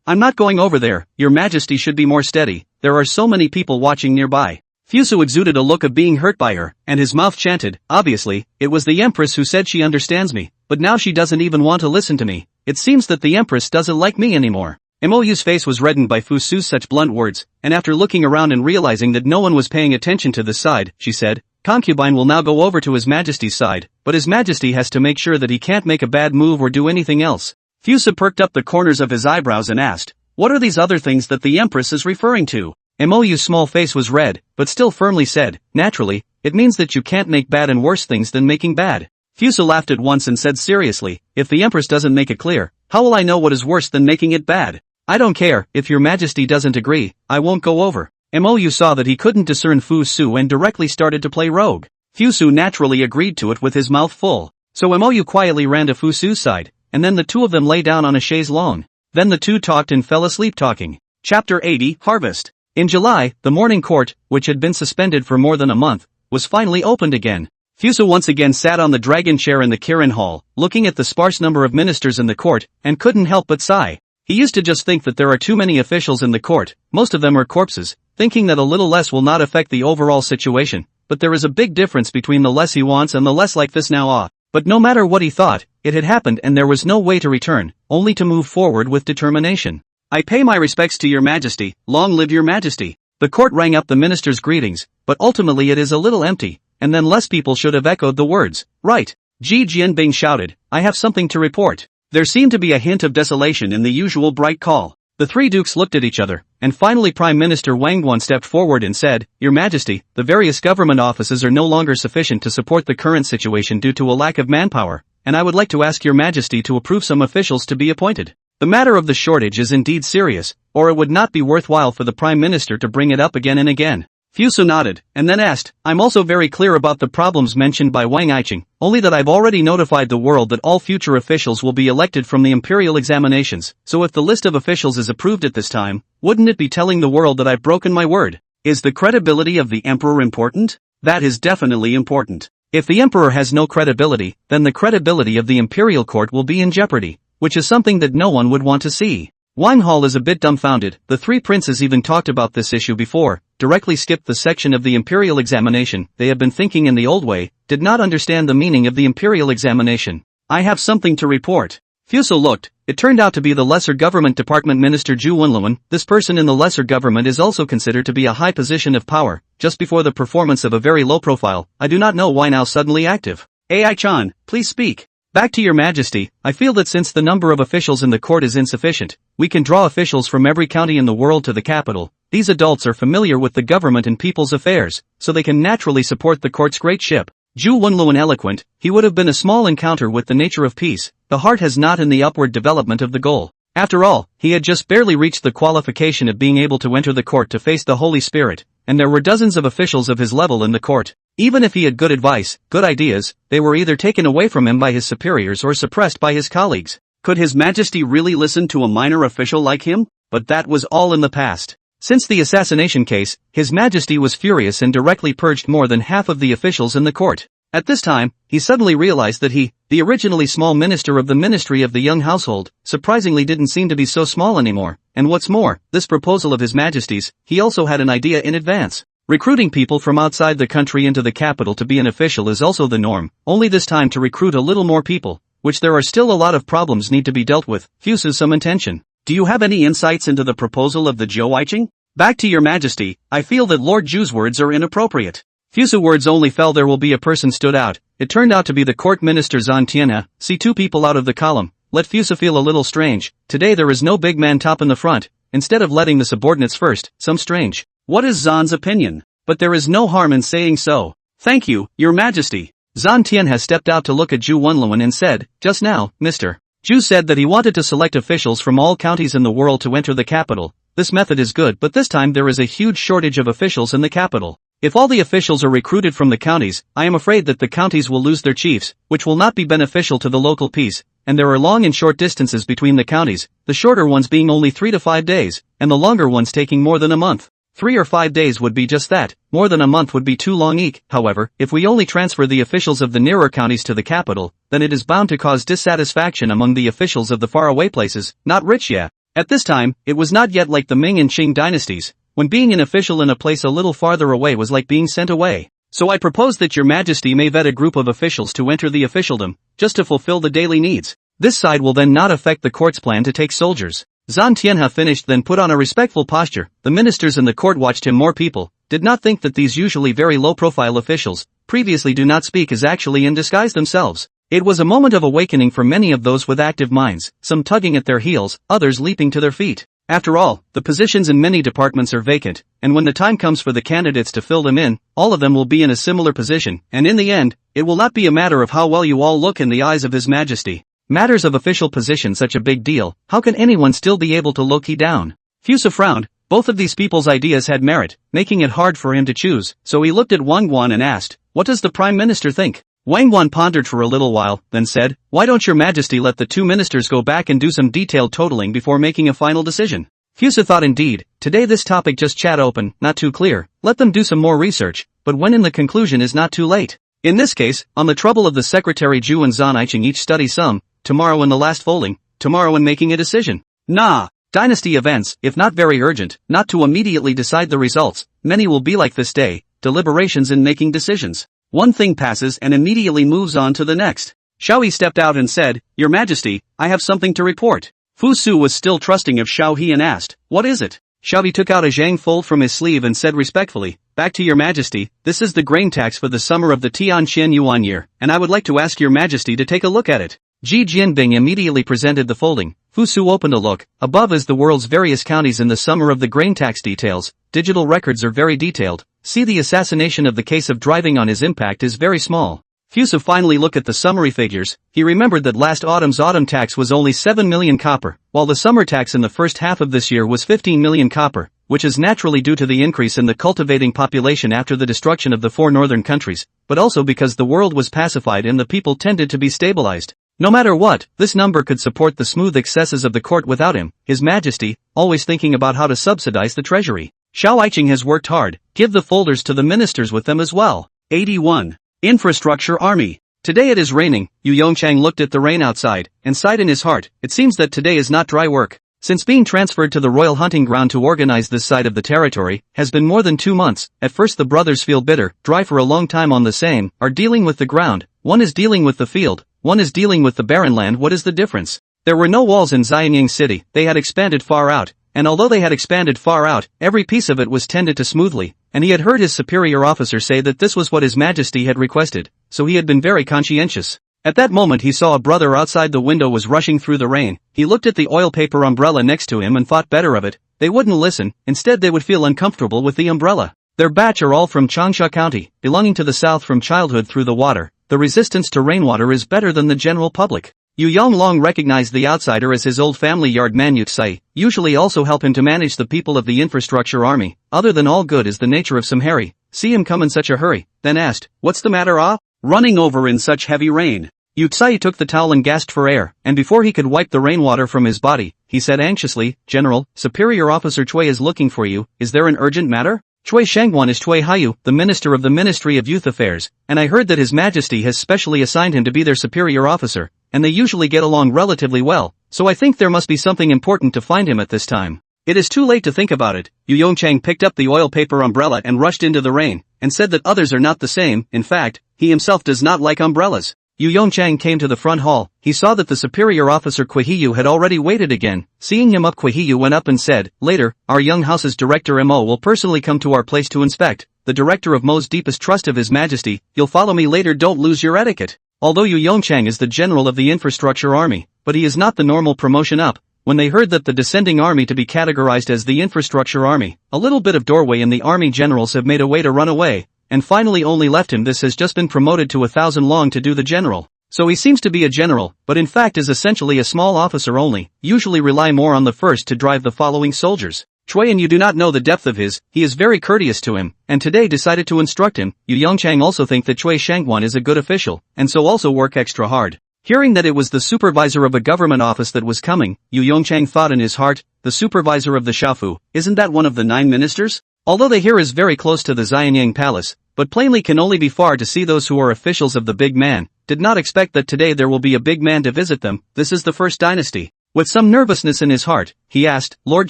I'm not going over there. Your Majesty should be more steady. There are so many people watching nearby. Fusu exuded a look of being hurt by her, and his mouth chanted, "Obviously, it was the Empress who said she understands me, but now she doesn't even want to listen to me. It seems that the Empress doesn't like me anymore." Mou's face was reddened by Fusu's such blunt words, and after looking around and realizing that no one was paying attention to this side, she said, "Concubine will now go over to His Majesty's side, but His Majesty has to make sure that he can't make a bad move or do anything else." Fusu perked up the corners of his eyebrows and asked, "What are these other things that the Empress is referring to?" Mou's small face was red, but still firmly said, "Naturally, it means that you can't make bad and worse things than making bad." Fusu laughed at once and said seriously, "If the Empress doesn't make it clear, how will I know what is worse than making it bad? I don't care, if your Majesty doesn't agree, I won't go over." Mou saw that he couldn't discern Fusu and directly started to play rogue. Fusu naturally agreed to it with his mouth full. So Mou quietly ran to Fusu's side, and then the two of them lay down on a chaise longue. Then the two talked and fell asleep talking. Chapter 80, Harvest. In July, the morning court, which had been suspended for more than a month, was finally opened again. Fusu once again sat on the dragon chair in the Kirin Hall, looking at the sparse number of ministers in the court, and couldn't help but sigh. He used to just think that there are too many officials in the court, most of them are corpses, thinking that a little less will not affect the overall situation, but there is a big difference between the less he wants and the less like this now. But no matter what he thought, it had happened and there was no way to return, only to move forward with determination. "I pay my respects to your Majesty, long live your Majesty." The court rang up the minister's greetings, but ultimately it is a little empty, and then less people should have echoed the words, "Right." Ji Jianbing shouted, "I have something to report." There seemed to be a hint of desolation in the usual bright call. The three dukes looked at each other, and finally Prime Minister Wang Guan stepped forward and said, "Your Majesty, the various government offices are no longer sufficient to support the current situation due to a lack of manpower, and I would like to ask your Majesty to approve some officials to be appointed. The matter of the shortage is indeed serious, or it would not be worthwhile for the Prime Minister to bring it up again and again." Fusu nodded, and then asked, "I'm also very clear about the problems mentioned by Wang Iching, only that I've already notified the world that all future officials will be elected from the imperial examinations, so if the list of officials is approved at this time, wouldn't it be telling the world that I've broken my word? Is the credibility of the emperor important? That is definitely important. If the emperor has no credibility, then the credibility of the imperial court will be in jeopardy, which is something that no one would want to see." Wang Hall is a bit dumbfounded. The three princes even talked about this issue before, directly skipped the section of the imperial examination. They had been thinking in the old way, did not understand the meaning of the imperial examination. "I have something to report." Fusu looked. It turned out to be the Lesser Government Department Minister Zhu Wenluan. This person in the Lesser Government is also considered to be a high position of power, just before the performance of a very low profile. "I do not know why now suddenly active. Ai-chan, please speak." "Back to your Majesty, I feel that since the number of officials in the court is insufficient, we can draw officials from every county in the world to the capital. These adults are familiar with the government and people's affairs, so they can naturally support the court's great ship." Zhu Wenluan eloquent, he would have been a small encounter with the nature of peace. The heart has not in the upward development of the goal. After all, he had just barely reached the qualification of being able to enter the court to face the Holy Spirit, and there were dozens of officials of his level in the court. Even if he had good advice, good ideas, they were either taken away from him by his superiors or suppressed by his colleagues. Could His Majesty really listen to a minor official like him? But that was all in the past. Since the assassination case, His Majesty was furious and directly purged more than half of the officials in the court. At this time, he suddenly realized that he, the originally small minister of the Ministry of the Young Household, surprisingly didn't seem to be so small anymore, and what's more, this proposal of His Majesty's, he also had an idea in advance. Recruiting people from outside the country into the capital to be an official is also the norm, only this time to recruit a little more people, which there are still a lot of problems need to be dealt with, fuses some intention. Do you have any insights into the proposal of the Zhou Aiqing? Back to your Majesty, I feel that Lord Zhu's words are inappropriate. Few words only fell. There will be a person stood out. It turned out to be the court minister Zhan Tianhe. See two people out of the column. Let Fusa feel a little strange. Today there is no big man top in the front. Instead of letting the subordinates first, some strange. What is Zhan's opinion? But there is no harm in saying so. Thank you, your Majesty. Zhan Tianhe stepped out to look at Zhu Wenluan and said, just now, Mr. Zhu said that he wanted to select officials from all counties in the world to enter the capital. This method is good, but this time there is a huge shortage of officials in the capital. If all the officials are recruited from the counties, I am afraid that the counties will lose their chiefs, which will not be beneficial to the local peace, and there are long and short distances between the counties, the shorter ones being only 3 to 5 days, and the longer ones taking more than a month. 3 or 5 days would be just that, more than a month would be too long. However, if we only transfer the officials of the nearer counties to the capital, then it is bound to cause dissatisfaction among the officials of the faraway places, not rich yet. At this time, it was not yet like the Ming and Qing dynasties, when being an official in a place a little farther away was like being sent away. So I propose that your Majesty may vet a group of officials to enter the officialdom, just to fulfill the daily needs. This side will then not affect the court's plan to take soldiers. Zhan Tianhe finished, then put on a respectful posture. The ministers in the court watched him. More people did not think that these usually very low-profile officials, previously do not speak, as actually in disguise themselves. It was a moment of awakening for many of those with active minds, some tugging at their heels, others leaping to their feet. After all, the positions in many departments are vacant, and when the time comes for the candidates to fill them in, all of them will be in a similar position, and in the end, it will not be a matter of how well you all look in the eyes of His Majesty. Matters of official position such a big deal, how can anyone still be able to look he down? Fusa frowned. Both of these people's ideas had merit, making it hard for him to choose, so he looked at Wang Guan and asked, what does the Prime Minister think? Wang Guan pondered for a little while, then said, why don't your Majesty let the two ministers go back and do some detailed totaling before making a final decision? Fusa thought, indeed, today this topic just chat open, not too clear, let them do some more research, but when in the conclusion is not too late. In this case, on the trouble of the Secretary Zhu and Zhan Aiqing each study some, tomorrow in the last folding, tomorrow in making a decision. Nah. Dynasty events, if not very urgent, not to immediately decide the results, many will be like this day, deliberations in making decisions. One thing passes and immediately moves on to the next. Xiao He stepped out and said, Your Majesty, I have something to report. Fu Su was still trusting of Xiao He and asked, what is it? Xiao He took out a zhang fold from his sleeve and said respectfully, back to your Majesty, this is the grain tax for the summer of the Tianqian Yuan year, and I would like to ask your Majesty to take a look at it. Ji Jianbing immediately presented the folding. Fu Su opened a look. Above is the world's various counties in the summer of the grain tax details. Digital records are very detailed. See, the assassination of the case of driving on his impact is very small. Fusa finally looked at the summary figures. He remembered that last autumn's autumn tax was only 7 million copper, while the summer tax in the first half of this year was 15 million copper, which is naturally due to the increase in the cultivating population after the destruction of the 4 northern countries, but also because the world was pacified and the people tended to be stabilized. No matter what, this number could support the smooth excesses of the court without him, His Majesty, always thinking about how to subsidize the treasury. Xiao Aiqing has worked hard. Give the folders to the ministers with them as well. 81. Infrastructure Army. Today it is raining. Yu Yongchang looked at the rain outside, and sighed in his heart. It seems that today is not dry work. Since being transferred to the royal hunting ground to organize this side of the territory, has been more than 2 months. At first the brothers feel bitter, dry for a long time on the same, are dealing with the ground. One is dealing with the field, one is dealing with the barren land. What is the difference? There were no walls in Xianying city, they had expanded far out, and although they had expanded far out, every piece of it was tended to smoothly, and he had heard his superior officer say that this was what His Majesty had requested, so he had been very conscientious. At that moment he saw a brother outside the window was rushing through the rain. He looked at the oil paper umbrella next to him and thought better of it. They wouldn't listen, instead they would feel uncomfortable with the umbrella. Their batch are all from Changsha County, belonging to the south from childhood through the water. The resistance to rainwater is better than the general public. Yu Yonglong recognized the outsider as his old family yard man Yuxai, usually also help him to manage the people of the infrastructure army. Other than all good is the nature of some Harry. See him come in such a hurry, then asked, "What's the matter, ah? Running over in such heavy rain." Yuxai took the towel and gasped for air, and before he could wipe the rainwater from his body, he said anxiously, "General, Superior Officer Chui is looking for you. Is there an urgent matter?" Chui Shangguan is Chui Haiyu, the Minister of the Ministry of Youth Affairs, and I heard that His Majesty has specially assigned him to be their superior officer, and they usually get along relatively well, so I think there must be something important to find him at this time. It is too late to think about it. Yu Yongchang picked up the oil paper umbrella and rushed into the rain, and said that others are not the same. In fact, he himself does not like umbrellas. Yu Yongchang came to the front hall. He saw that the superior officer Kuihiyu had already waited again. Seeing him up, Kuihiyu went up and said, "Later, our young house's director Mo will personally come to our place to inspect. The director of Mo's deepest trust of His Majesty. You'll follow me later, don't lose your etiquette." Although Yu Yongchang is the general of the infrastructure army, but he is not the normal promotion up. When they heard that the descending army to be categorized as the infrastructure army, a little bit of doorway in the army generals have made a way to run away, and finally only left him. This has just been promoted to 1,000 long to do the general. So he seems to be a general, but in fact is essentially a small officer only, usually rely more on the first to drive the following soldiers. Chui and you do not know the depth of he is very courteous to him, and today decided to instruct him. Yu Yongchang also think that Chui Shangguan is a good official, and so also work extra hard. Hearing that it was the supervisor of a government office that was coming, Yu Yongchang thought in his heart, the supervisor of the Shafu, isn't that one of the 9 ministers? Although they hear is very close to the Xianyang Palace, but plainly can only be far to see those who are officials of the big man, did not expect that today there will be a big man to visit them. This is the first dynasty. With some nervousness in his heart, he asked, "Lord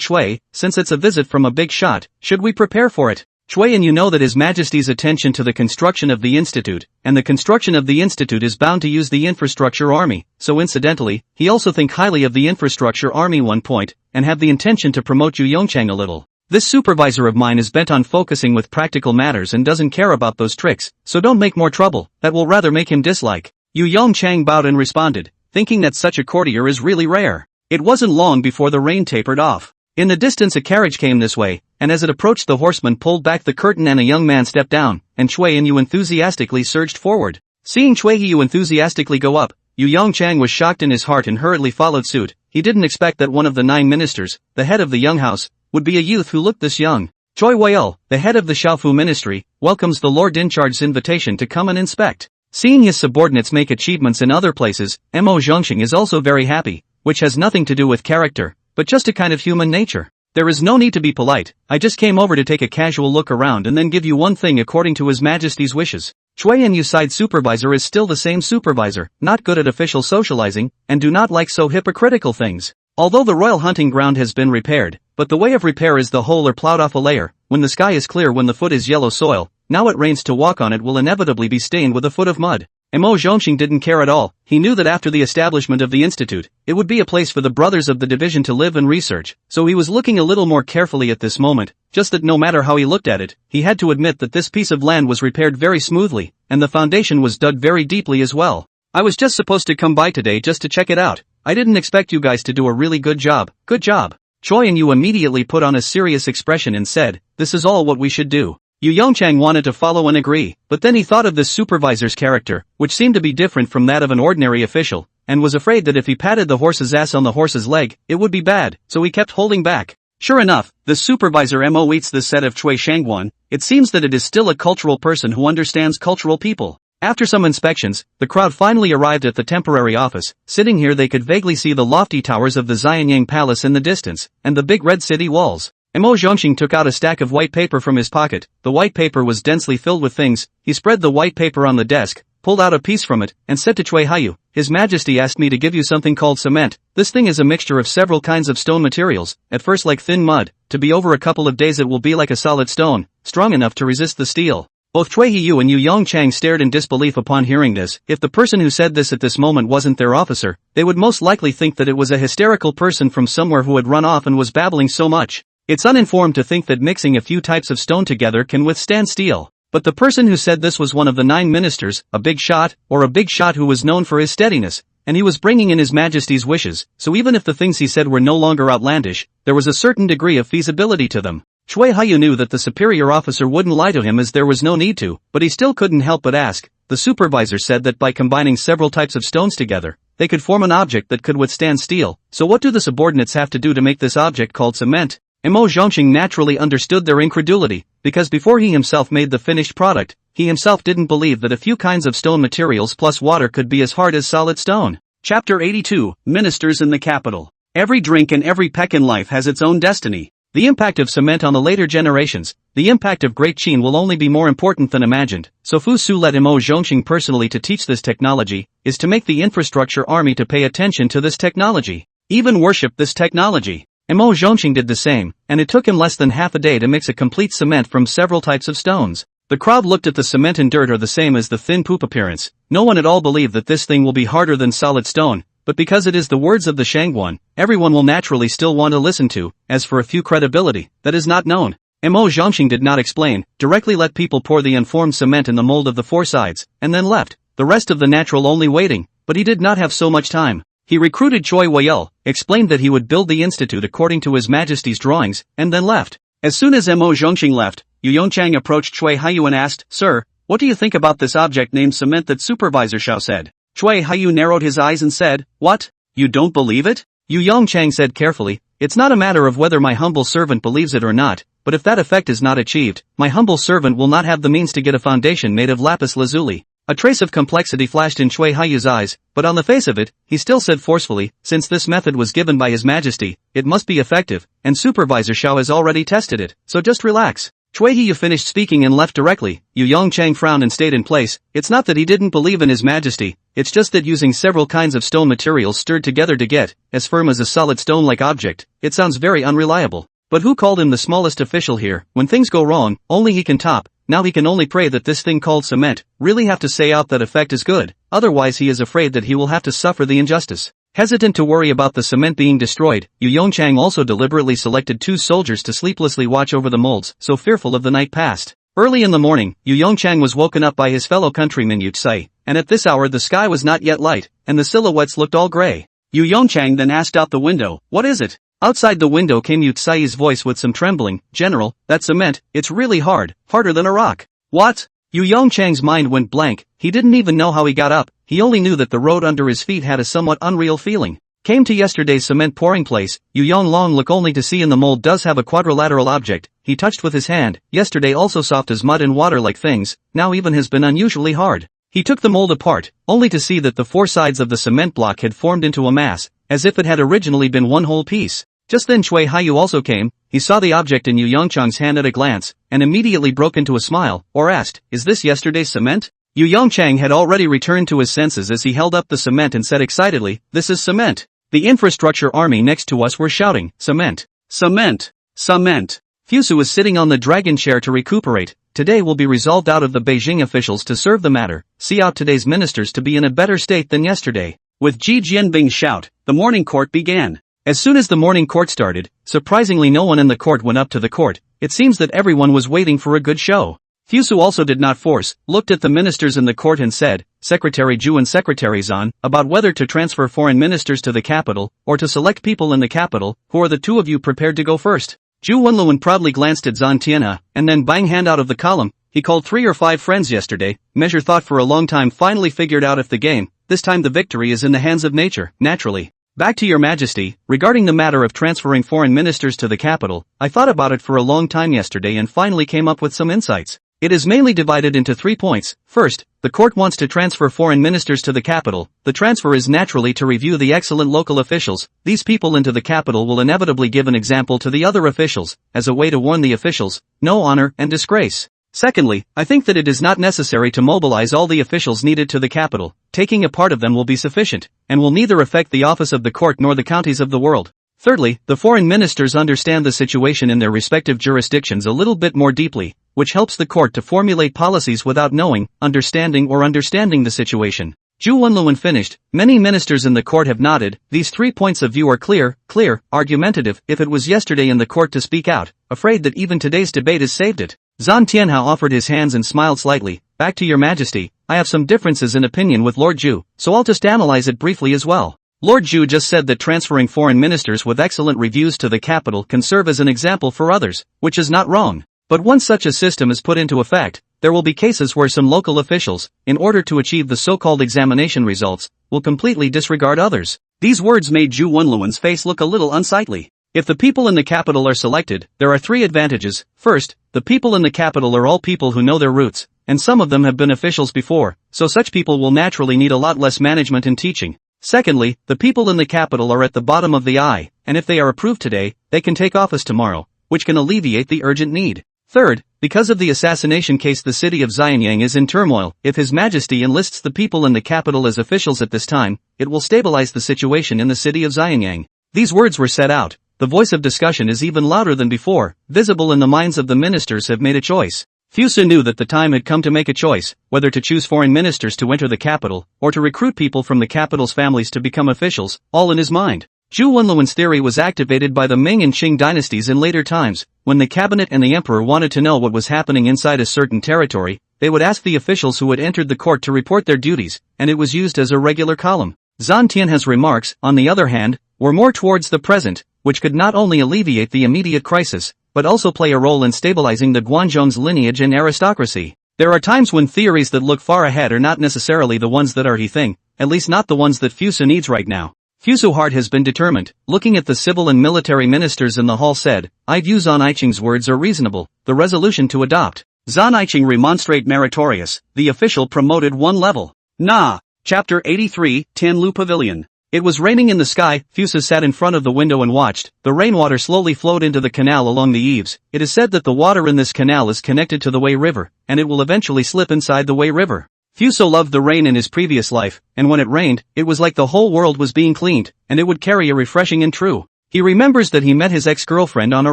Chui, since it's a visit from a big shot, should we prepare for it?" Chui and you know that His Majesty's attention to the construction of the institute, and the construction of the institute is bound to use the infrastructure army, so incidentally, he also think highly of the infrastructure army 1 point, and have the intention to promote Yu Yongchang a little. This supervisor of mine is bent on focusing with practical matters and doesn't care about those tricks, so don't make more trouble, that will rather make him dislike. Yu Yongchang bowed and responded, thinking that such a courtier is really rare. It wasn't long before the rain tapered off. In the distance a carriage came this way, and as it approached the horseman pulled back the curtain and a young man stepped down, and Chui and Yu enthusiastically surged forward. Seeing Chui Yu enthusiastically go up, Yu Yongchang was shocked in his heart and hurriedly followed suit. He didn't expect that one of the 9 ministers, the head of the young house, would be a youth who looked this young. Choi Weiel, the head of the Shaofu ministry, welcomes the Lord in charge's invitation to come and inspect. Seeing his subordinates make achievements in other places, Mo Zhongxing is also very happy, which has nothing to do with character, but just a kind of human nature. There is no need to be polite, I just came over to take a casual look around and then give you one thing according to His Majesty's wishes. Chui and Yu side supervisor is still the same supervisor, not good at official socializing, and do not like so hypocritical things. Although the royal hunting ground has been repaired, but the way of repair is the whole or plowed off a layer, when the sky is clear when the foot is yellow soil, now it rains to walk on it will inevitably be stained with a foot of mud. Mo Zhongxing didn't care at all, he knew that after the establishment of the institute, it would be a place for the brothers of the division to live and research, so he was looking a little more carefully at this moment, just that no matter how he looked at it, he had to admit that this piece of land was repaired very smoothly, and the foundation was dug very deeply as well. I was just supposed to come by today just to check it out. I didn't expect you guys to do a really good job. Good job. Choi and Yu immediately put on a serious expression and said, this is all what we should do. Yu Yongchang wanted to follow and agree, but then he thought of this supervisor's character, which seemed to be different from that of an ordinary official, and was afraid that if he patted the horse's ass on the horse's leg, it would be bad, so he kept holding back. Sure enough, the supervisor Mo eats this set of Chui Shangguan. It seems that it is still a cultural person who understands cultural people. After some inspections, the crowd finally arrived at the temporary office. Sitting here they could vaguely see the lofty towers of the Xianyang Palace in the distance, and the big red city walls. Mo Zhongxing took out a stack of white paper from his pocket. The white paper was densely filled with things. He spread the white paper on the desk, pulled out a piece from it, and said to Chui Haiyu, His Majesty asked me to give you something called cement. This thing is a mixture of several kinds of stone materials, at first like thin mud, to be over a couple of days it will be like a solid stone, strong enough to resist the steel. Both Chui Yu and Yu Yongchang stared in disbelief upon hearing this. If the person who said this at this moment wasn't their officer, they would most likely think that it was a hysterical person from somewhere who had run off and was babbling so much. It's uninformed to think that mixing a few types of stone together can withstand steel. But the person who said this was one of the 9 ministers, a big shot who was known for his steadiness, and he was bringing in His Majesty's wishes, so even if the things he said were no longer outlandish, there was a certain degree of feasibility to them. Chui Haiyu knew that the superior officer wouldn't lie to him as there was no need to, but he still couldn't help but ask. The supervisor said that by combining several types of stones together, they could form an object that could withstand steel. So what do the subordinates have to do to make this object called cement? Mo Zhongqing naturally understood their incredulity, because before he himself made the finished product, he himself didn't believe that a few kinds of stone materials plus water could be as hard as solid stone. Chapter 82, Ministers in the Capital. Every drink and every peck in life has its own destiny. The impact of cement on the later generations, the impact of Great Qin will only be more important than imagined, so Fu Su led Mo Zhongqing personally to teach this technology, is to make the infrastructure army to pay attention to this technology, even worship this technology. Mo Zhongqing did the same, and it took him less than half a day to mix a complete cement from several types of stones. The crowd looked at the cement and dirt are the same as the thin poop appearance. No one at all believed that this thing will be harder than solid stone, but because it is the words of the Shangguan, everyone will naturally still want to listen to. As for a few credibility, that is not known. Mo Zhongqing did not explain, directly let people pour the unformed cement in the mold of the four sides, and then left, the rest of the natural only waiting, but he did not have so much time. He recruited Choi Wayel, explained that he would build the institute according to His Majesty's drawings, and then left. As soon as Mo Zhongqing left, Yu Yongchang approached Cui Haiyu and asked, "Sir, what do you think about this object named cement that Supervisor Xiao said?" Cui Haiyu narrowed his eyes and said, "What? You don't believe it?" Yu Yongchang said carefully, "It's not a matter of whether my humble servant believes it or not, but if that effect is not achieved, my humble servant will not have the means to get a foundation made of lapis lazuli." A trace of complexity flashed in Cui Haiyu's eyes, but on the face of it, he still said forcefully, "Since this method was given by His Majesty, it must be effective, and Supervisor Xiao has already tested it, so just relax." Cui Haiyu finished speaking and left directly. Yu Yongchang frowned and stayed in place. It's not that he didn't believe in His Majesty, it's just that using several kinds of stone materials stirred together to get as firm as a solid stone-like object, it sounds very unreliable. But who called him the smallest official here? When things go wrong, only he can top. Now he can only pray that this thing called cement really have to say out that effect is good, otherwise he is afraid that he will have to suffer the injustice. Hesitant to worry about the cement being destroyed, Yu Yongchang also deliberately selected 2 soldiers to sleeplessly watch over the molds, so fearful of the night past. Early in the morning, Yu Yongchang was woken up by his fellow countryman Yu Tsai, and at this hour the sky was not yet light, and the silhouettes looked all gray. Yu Yongchang then asked out the window, "What is it?" Outside the window came Yu Tsai's voice with some trembling, "General, that cement, it's really hard, harder than a rock." "What?" Yu Yongchang's mind went blank, he didn't even know how he got up, he only knew that the road under his feet had a somewhat unreal feeling. Came to yesterday's cement pouring place, Yu Yonglong look only to see in the mold does have a quadrilateral object, he touched with his hand, yesterday also soft as mud and water like things, now even has been unusually hard. He took the mold apart, only to see that the 4 sides of the cement block had formed into a mass, as if it had originally been one whole piece. Just then Cui Haiyu also came, he saw the object in Yu Yongchang's hand at a glance, and immediately broke into a smile, or asked, "Is this yesterday's cement?" Yu Yongchang had already returned to his senses as he held up the cement and said excitedly, "This is cement." The infrastructure army next to us were shouting, "Cement! Cement! Cement!" Fusu was sitting on the dragon chair to recuperate. Today will be resolved out of the Beijing officials to serve the matter, see out today's ministers to be in a better state than yesterday. With Ji Jianbing's shout, the morning court began. As soon as the morning court started, surprisingly no one in the court went up to the court, it seems that everyone was waiting for a good show. Fusu also did not force, looked at the ministers in the court and said, Secretary Zhu and Secretary Zan, about whether to transfer foreign ministers to the capital, or to select people in the capital, who are the 2 of you prepared to go first? Zhu Wenluan proudly glanced at Zan Tianhe, and then bang hand out of the column, he called 3 or 5 friends yesterday, measure thought for a long time finally figured out if the game, this time the victory is in the hands of nature, naturally. Back to your Majesty, regarding the matter of transferring foreign ministers to the capital, I thought about it for a long time yesterday and finally came up with some insights. It is mainly divided into 3 points. First, the court wants to transfer foreign ministers to the capital. The transfer is naturally to review the excellent local officials. These people into the capital will inevitably give an example to the other officials, as a way to warn the officials, no honor and disgrace. Secondly, I think that it is not necessary to mobilize all the officials needed to the capital. Taking a part of them will be sufficient, and will neither affect the office of the court nor the counties of the world. Thirdly, the foreign ministers understand the situation in their respective jurisdictions a little bit more deeply, which helps the court to formulate policies without knowing, understanding the situation. Zhu Wenluan finished. Many ministers in the court have nodded. These 3 points of view are clear, argumentative. If it was yesterday in the court to speak out, afraid that even today's debate has saved it. Zan Tianhe offered his hands and smiled slightly. Back to your Majesty, I have some differences in opinion with Lord Zhu, so I'll just analyze it briefly as well. Lord Zhu just said that transferring foreign ministers with excellent reviews to the capital can serve as an example for others, which is not wrong. But once such a system is put into effect, there will be cases where some local officials, in order to achieve the so-called examination results, will completely disregard others. These words made Zhu Wenluan's face look a little unsightly. If the people in the capital are selected, there are 3 advantages. First, the people in the capital are all people who know their roots, and some of them have been officials before, so such people will naturally need a lot less management and teaching. Secondly, the people in the capital are at the bottom of the eye, and if they are approved today, they can take office tomorrow, which can alleviate the urgent need. Third, because of the assassination case, the city of Xianyang is in turmoil. If His Majesty enlists the people in the capital as officials at this time, it will stabilize the situation in the city of Xianyang. These words were said out. The voice of discussion is even louder than before, visible in the minds of the ministers have made a choice. Fusu knew that the time had come to make a choice, whether to choose foreign ministers to enter the capital, or to recruit people from the capital's families to become officials, all in his mind. Zhu Wenluan's theory was activated by the Ming and Qing dynasties in later times. When the cabinet and the emperor wanted to know what was happening inside a certain territory, they would ask the officials who had entered the court to report their duties, and it was used as a regular column. Zhan Tianhe's remarks, on the other hand, were more towards the present, which could not only alleviate the immediate crisis, but also play a role in stabilizing the Guanzhong's lineage and aristocracy. There are times when theories that look far ahead are not necessarily the ones that are he thing, at least not the ones that Fusu needs right now. Fusu heart has been determined. Looking at the civil and military ministers in the hall said, I view Zhan Iching's words are reasonable, the resolution to adopt. Zhan Iching remonstrate meritorious, the official promoted 1 level. Nah. Chapter 83, Tianlu Pavilion. It was raining in the sky. Fusu sat in front of the window and watched. The rainwater slowly flowed into the canal along the eaves. It is said that the water in this canal is connected to the Wei River, and it will eventually slip inside the Wei River. Fusu loved the rain in his previous life, and when it rained, it was like the whole world was being cleaned, and it would carry a refreshing and true. He remembers that he met his ex-girlfriend on a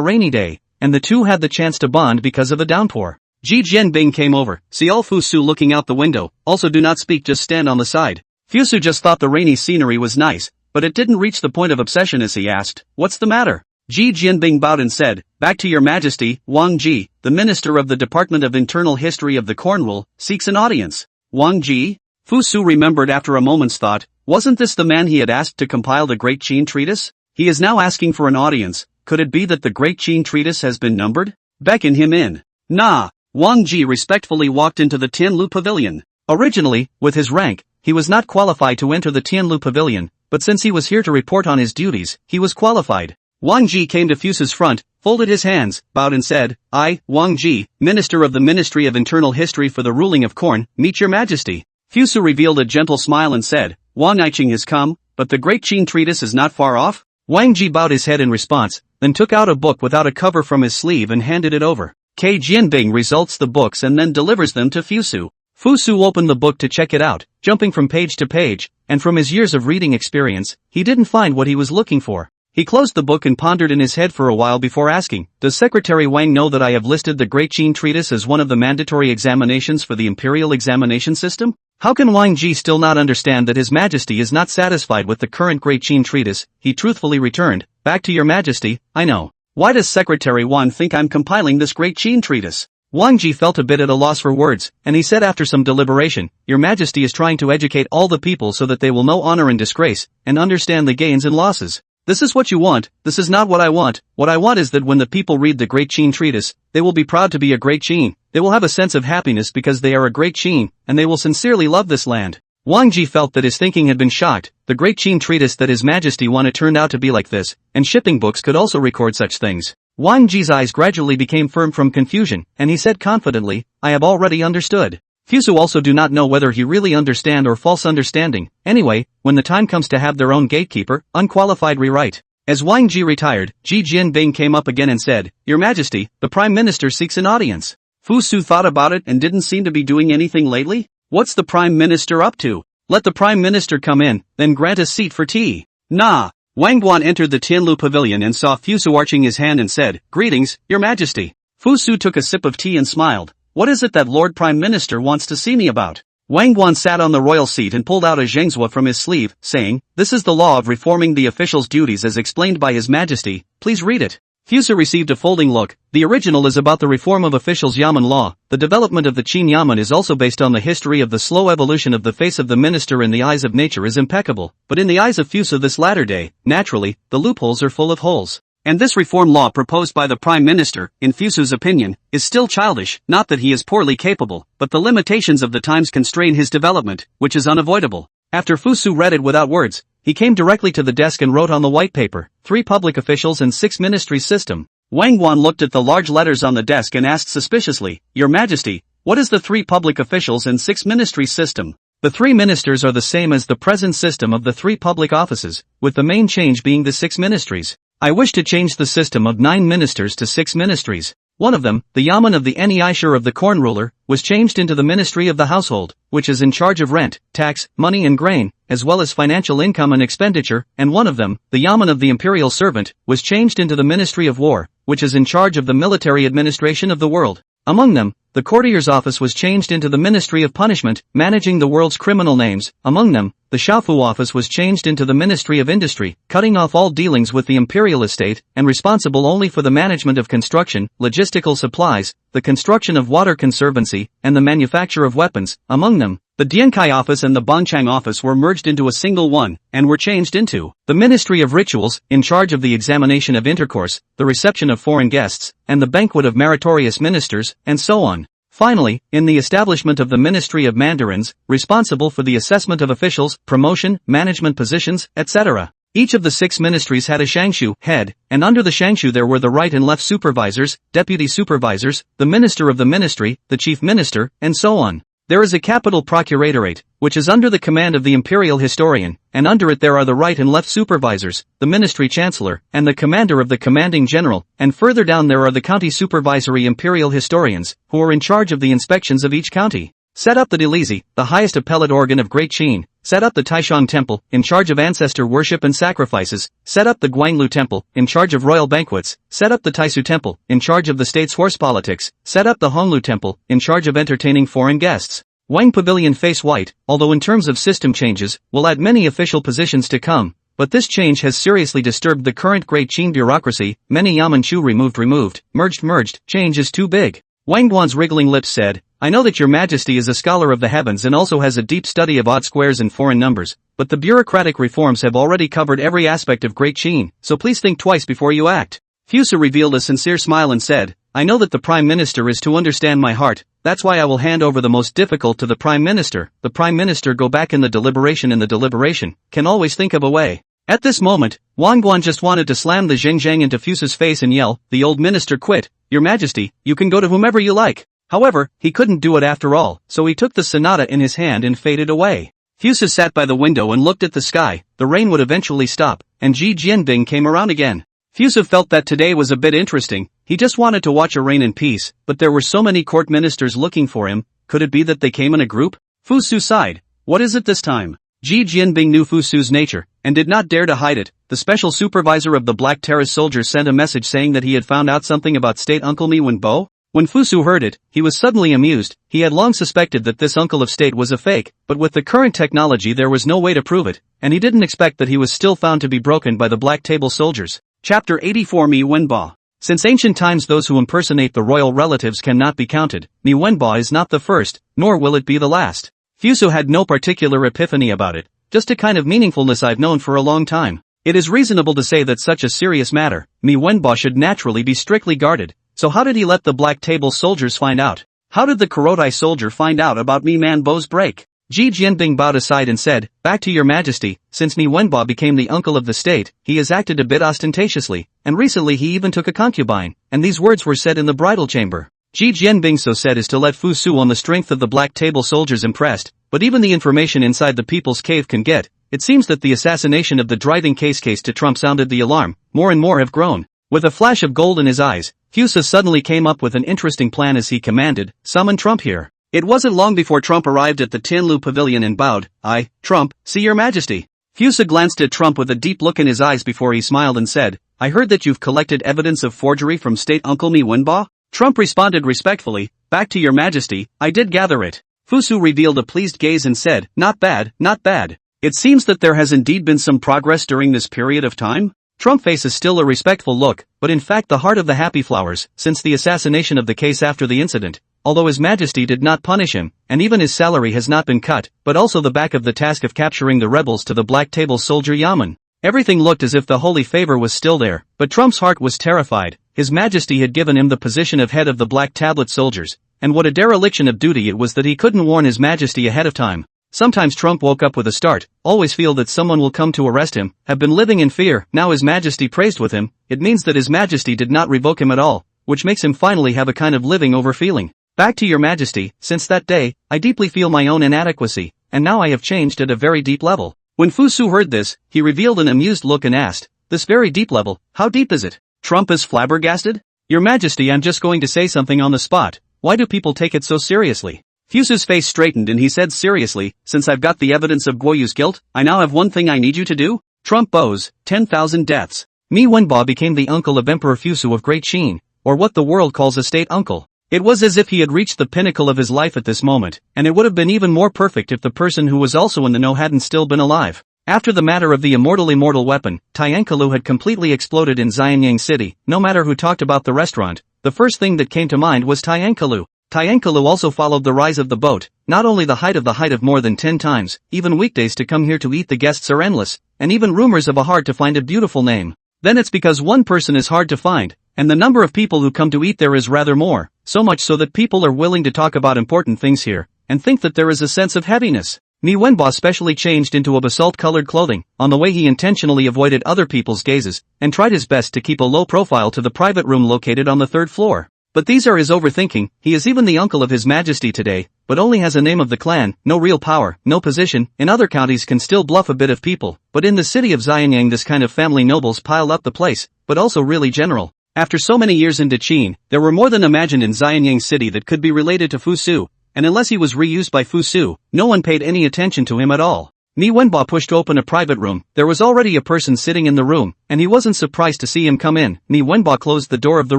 rainy day, and the two had the chance to bond because of a downpour. Ji Jianbing came over. See all Fusu looking out the window. Also do not speak, just stand on the side. Fusu just thought the rainy scenery was nice, but it didn't reach the point of obsession as he asked, what's the matter? Ji Jianbing bowed and said, back to your majesty. Wang Ji, the minister of the Department of Internal History of the Cornwall, seeks an audience. Wang Ji? Fusu remembered after a moment's thought, wasn't this the man he had asked to compile the Great Qin Treatise? He is now asking for an audience. Could it be that the Great Qin Treatise has been numbered? Beckon him in. Nah. Wang Ji respectfully walked into the Tianlu Pavilion. Originally, with his rank, he was not qualified to enter the Tianlu Pavilion, but since he was here to report on his duties, he was qualified. Wang Ji came to Fusu's front, folded his hands, bowed and said, I, Wang Ji, Minister of the Ministry of Internal History for the ruling of Korn, meet your majesty. Fusu revealed a gentle smile and said, Wang Iching has come, but the Great Qin Treatise is not far off? Wang Ji bowed his head in response, then took out a book without a cover from his sleeve and handed it over. K. Jianbing results the books and then delivers them to Fusu. Fusu opened the book to check it out, jumping from page to page, and from his years of reading experience, he didn't find what he was looking for. He closed the book and pondered in his head for a while before asking, does Secretary Wang know that I have listed the Great Qin Treatise as one of the mandatory examinations for the imperial examination system? How can Wang Ji still not understand that His Majesty is not satisfied with the current Great Qin Treatise? He truthfully returned, back to your majesty, I know. Why does Secretary Wang think I'm compiling this Great Qin Treatise? Wang Ji felt a bit at a loss for words, and he said after some deliberation, Your Majesty is trying to educate all the people so that they will know honor and disgrace, and understand the gains and losses. This is what you want, this is not what I want. What I want is that when the people read the Great Qin Treatise, they will be proud to be a Great Qin, they will have a sense of happiness because they are a Great Qin, and they will sincerely love this land. Wang Ji felt that his thinking had been shocked. The Great Qin Treatise that His Majesty wanted turned out to be like this, and shipping books could also record such things. Wang Ji's eyes gradually became firm from confusion, and he said confidently, I have already understood. Fusu also do not know whether he really understand or false understanding. Anyway, when the time comes to have their own gatekeeper, unqualified rewrite. As Wang Ji retired, Ji Jianbing came up again and said, Your Majesty, the Prime Minister seeks an audience. Fusu thought about it and didn't seem to be doing anything lately. What's the Prime Minister up to? Let the Prime Minister come in, then grant a seat for tea. Nah. Wang Guan entered the Tianlu Pavilion and saw Fusu arching his hand and said, Greetings, Your Majesty. Fusu took a sip of tea and smiled. What is it that Lord Prime Minister wants to see me about? Wang Guan sat on the royal seat and pulled out a zhengzhua from his sleeve, saying, This is the law of reforming the officials' duties as explained by His Majesty, please read it. Fusu received a folding look. The original is about the reform of officials' yamen law. The development of the Qin yamen is also based on the history of the slow evolution of the face of the minister. In the eyes of nature is impeccable, but in the eyes of Fusu this latter day, naturally, the loopholes are full of holes. And this reform law proposed by the Prime Minister, in Fusu's opinion, is still childish, not that he is poorly capable, but the limitations of the times constrain his development, which is unavoidable. After Fusu read it without words, he came directly to the desk and wrote on the white paper, 3 public officials and 6 ministries system. Wang Guan looked at the large letters on the desk and asked suspiciously, Your Majesty, what is the 3 public officials and 6 ministries system? The 3 ministers are the same as the present system of the 3 public offices, with the main change being the 6 ministries. I wish to change the system of 9 ministers to 6 ministries. One of them, the Yamen of the Neishur of the corn ruler, was changed into the Ministry of the Household, which is in charge of rent, tax, money and grain, as well as financial income and expenditure, and one of them, the Yamen of the Imperial Servant, was changed into the Ministry of War, which is in charge of the military administration of the world. Among them, the courtier's office was changed into the Ministry of Punishment, managing the world's criminal names. Among them, the Shaofu office was changed into the Ministry of Industry, cutting off all dealings with the imperial estate, and responsible only for the management of construction, logistical supplies, the construction of water conservancy, and the manufacture of weapons. Among them, the Dienkai office and the Bonchang office were merged into a single one, and were changed into the Ministry of Rituals, in charge of the examination of intercourse, the reception of foreign guests, and the banquet of meritorious ministers, and so on. Finally, in the establishment of the Ministry of Mandarins, responsible for the assessment of officials, promotion, management positions, etc. Each of the 6 ministries had a shangshu head, and under the shangshu there were the right and left supervisors, deputy supervisors, the minister of the ministry, the chief minister, and so on. There is a capital procuratorate, which is under the command of the imperial historian, and under it there are the right and left supervisors, the ministry chancellor, and the commander of the commanding general, and further down there are the county supervisory imperial historians, who are in charge of the inspections of each county. Set up the Dilizi, the highest appellate organ of Great Qin. Set up the Taishan Temple, in charge of ancestor worship and sacrifices. Set up the Guanglu Temple, in charge of royal banquets. Set up the Taisu Temple, in charge of the state's horse politics. Set up the Honglu Temple, in charge of entertaining foreign guests. Wang Pavilion face white, although in terms of system changes, will add many official positions to come. But this change has seriously disturbed the current Great Qin bureaucracy. Many Yamanchu removed, merged, change is too big. Wang Guan's wriggling lips said, I know that your majesty is a scholar of the heavens and also has a deep study of odd squares and foreign numbers, but the bureaucratic reforms have already covered every aspect of Great Qin, so please think twice before you act. Fusa revealed a sincere smile and said, I know that the Prime Minister is to understand my heart, that's why I will hand over the most difficult to the Prime Minister. The Prime Minister go back in the deliberation, can always think of a way. At this moment, Wang Guan just wanted to slam the Zheng into Fusa's face and yell, the old minister quit, Your Majesty, you can go to whomever you like. However, he couldn't do it after all, so he took the sonata in his hand and faded away. Fusa sat by the window and looked at the sky. The rain would eventually stop, and Ji Jianbing came around again. Fusa felt that today was a bit interesting. He just wanted to watch a rain in peace, but there were so many court ministers looking for him. Could it be that they came in a group? Fusu sighed. What is it this time? Ji Jianbing knew Fusu's nature, and did not dare to hide it. The special supervisor of the Black Terrace soldiers sent a message saying that he had found out something about state uncle Mi Wenbo. When Fusu heard it, he was suddenly amused. He had long suspected that this uncle of state was a fake, but with the current technology there was no way to prove it, and he didn't expect that he was still found to be broken by the Black Table soldiers. Chapter 84 Mi Wenbo. Since ancient times those who impersonate the royal relatives cannot be counted, Mi Wenbo is not the first, nor will it be the last. Fusu had no particular epiphany about it, just a kind of meaningfulness I've known for a long time. It is reasonable to say that such a serious matter, Mi Wenbo should naturally be strictly guarded. So how did he let the Black Table soldiers find out? How did the Kurotai soldier find out about Mi Wenbo's break? Ji Jianbing bowed aside and said, Back to your majesty, since Mi Wenbo became the uncle of the state, he has acted a bit ostentatiously, and recently he even took a concubine, and these words were said in the bridal chamber. Ji Jianbing so said is to let Fusu on the strength of the Black Table soldiers impressed, but even the information inside the people's cave can get. It seems that the assassination of the driving case to Trump sounded the alarm. More and more have grown. With a flash of gold in his eyes, Fusa suddenly came up with an interesting plan as he commanded, summon Trump here. It wasn't long before Trump arrived at the Tianlu Pavilion and bowed. I, Trump, see your majesty. Fusa glanced at Trump with a deep look in his eyes before he smiled and said, I heard that you've collected evidence of forgery from state uncle Mi Wenbo? Trump responded respectfully, Back to your majesty, I did gather it. Fusu revealed a pleased gaze and said, Not bad, not bad. It seems that there has indeed been some progress during this period of time. Trump faces still a respectful look, but in fact the heart of the happy flowers, since the assassination of the case after the incident, although his majesty did not punish him, and even his salary has not been cut, but also the back of the task of capturing the rebels to the Black Table soldier Yamen. Everything looked as if the holy favor was still there, but Trump's heart was terrified. His Majesty had given him the position of head of the Black Tablet soldiers, and what a dereliction of duty it was that he couldn't warn His Majesty ahead of time. Sometimes Trump woke up with a start, always feel that someone will come to arrest him, have been living in fear. Now His Majesty praised with him, it means that His Majesty did not revoke him at all, which makes him finally have a kind of living over feeling. Back to your Majesty, since that day, I deeply feel my own inadequacy, and now I have changed at a very deep level. When Fu Su heard this, he revealed an amused look and asked, this very deep level, how deep is it? Trump is flabbergasted? Your Majesty, I'm just going to say something on the spot, why do people take it so seriously? Fu Su's face straightened and he said seriously, since I've got the evidence of Guoyu's guilt, I now have one thing I need you to do? Trump bows, 10,000 deaths. Mi Wenbo became the uncle of Emperor Fu Su of Great Qin, or what the world calls a state uncle. It was as if he had reached the pinnacle of his life at this moment, and it would have been even more perfect if the person who was also in the know hadn't still been alive. After the matter of the immortal weapon, Tiankalu had completely exploded in Xianyang City. No matter who talked about the restaurant, the first thing that came to mind was Tiankalu. Tiankalu also followed the rise of the boat, not only the height of more than 10 times, even weekdays to come here to eat the guests are endless, and even rumors of a hard to find a beautiful name. Then it's because one person is hard to find, and the number of people who come to eat there is rather more, so much so that people are willing to talk about important things here, and think that there is a sense of heaviness. Mi Wenbo specially changed into a basalt-colored clothing, on the way he intentionally avoided other people's gazes, and tried his best to keep a low profile to the private room located on the 3rd floor. But these are his overthinking, he is even the uncle of His Majesty today, but only has a name of the clan, no real power, no position. In other counties can still bluff a bit of people, but in the city of Xianyang this kind of family nobles pile up the place, but also really general. After so many years into Qin, there were more than imagined in Xianyang City that could be related to Fu Su, and unless he was reused by Fu Su, no one paid any attention to him at all. Mi Wenbo pushed open a private room, there was already a person sitting in the room, and he wasn't surprised to see him come in. Mi Wenbo closed the door of the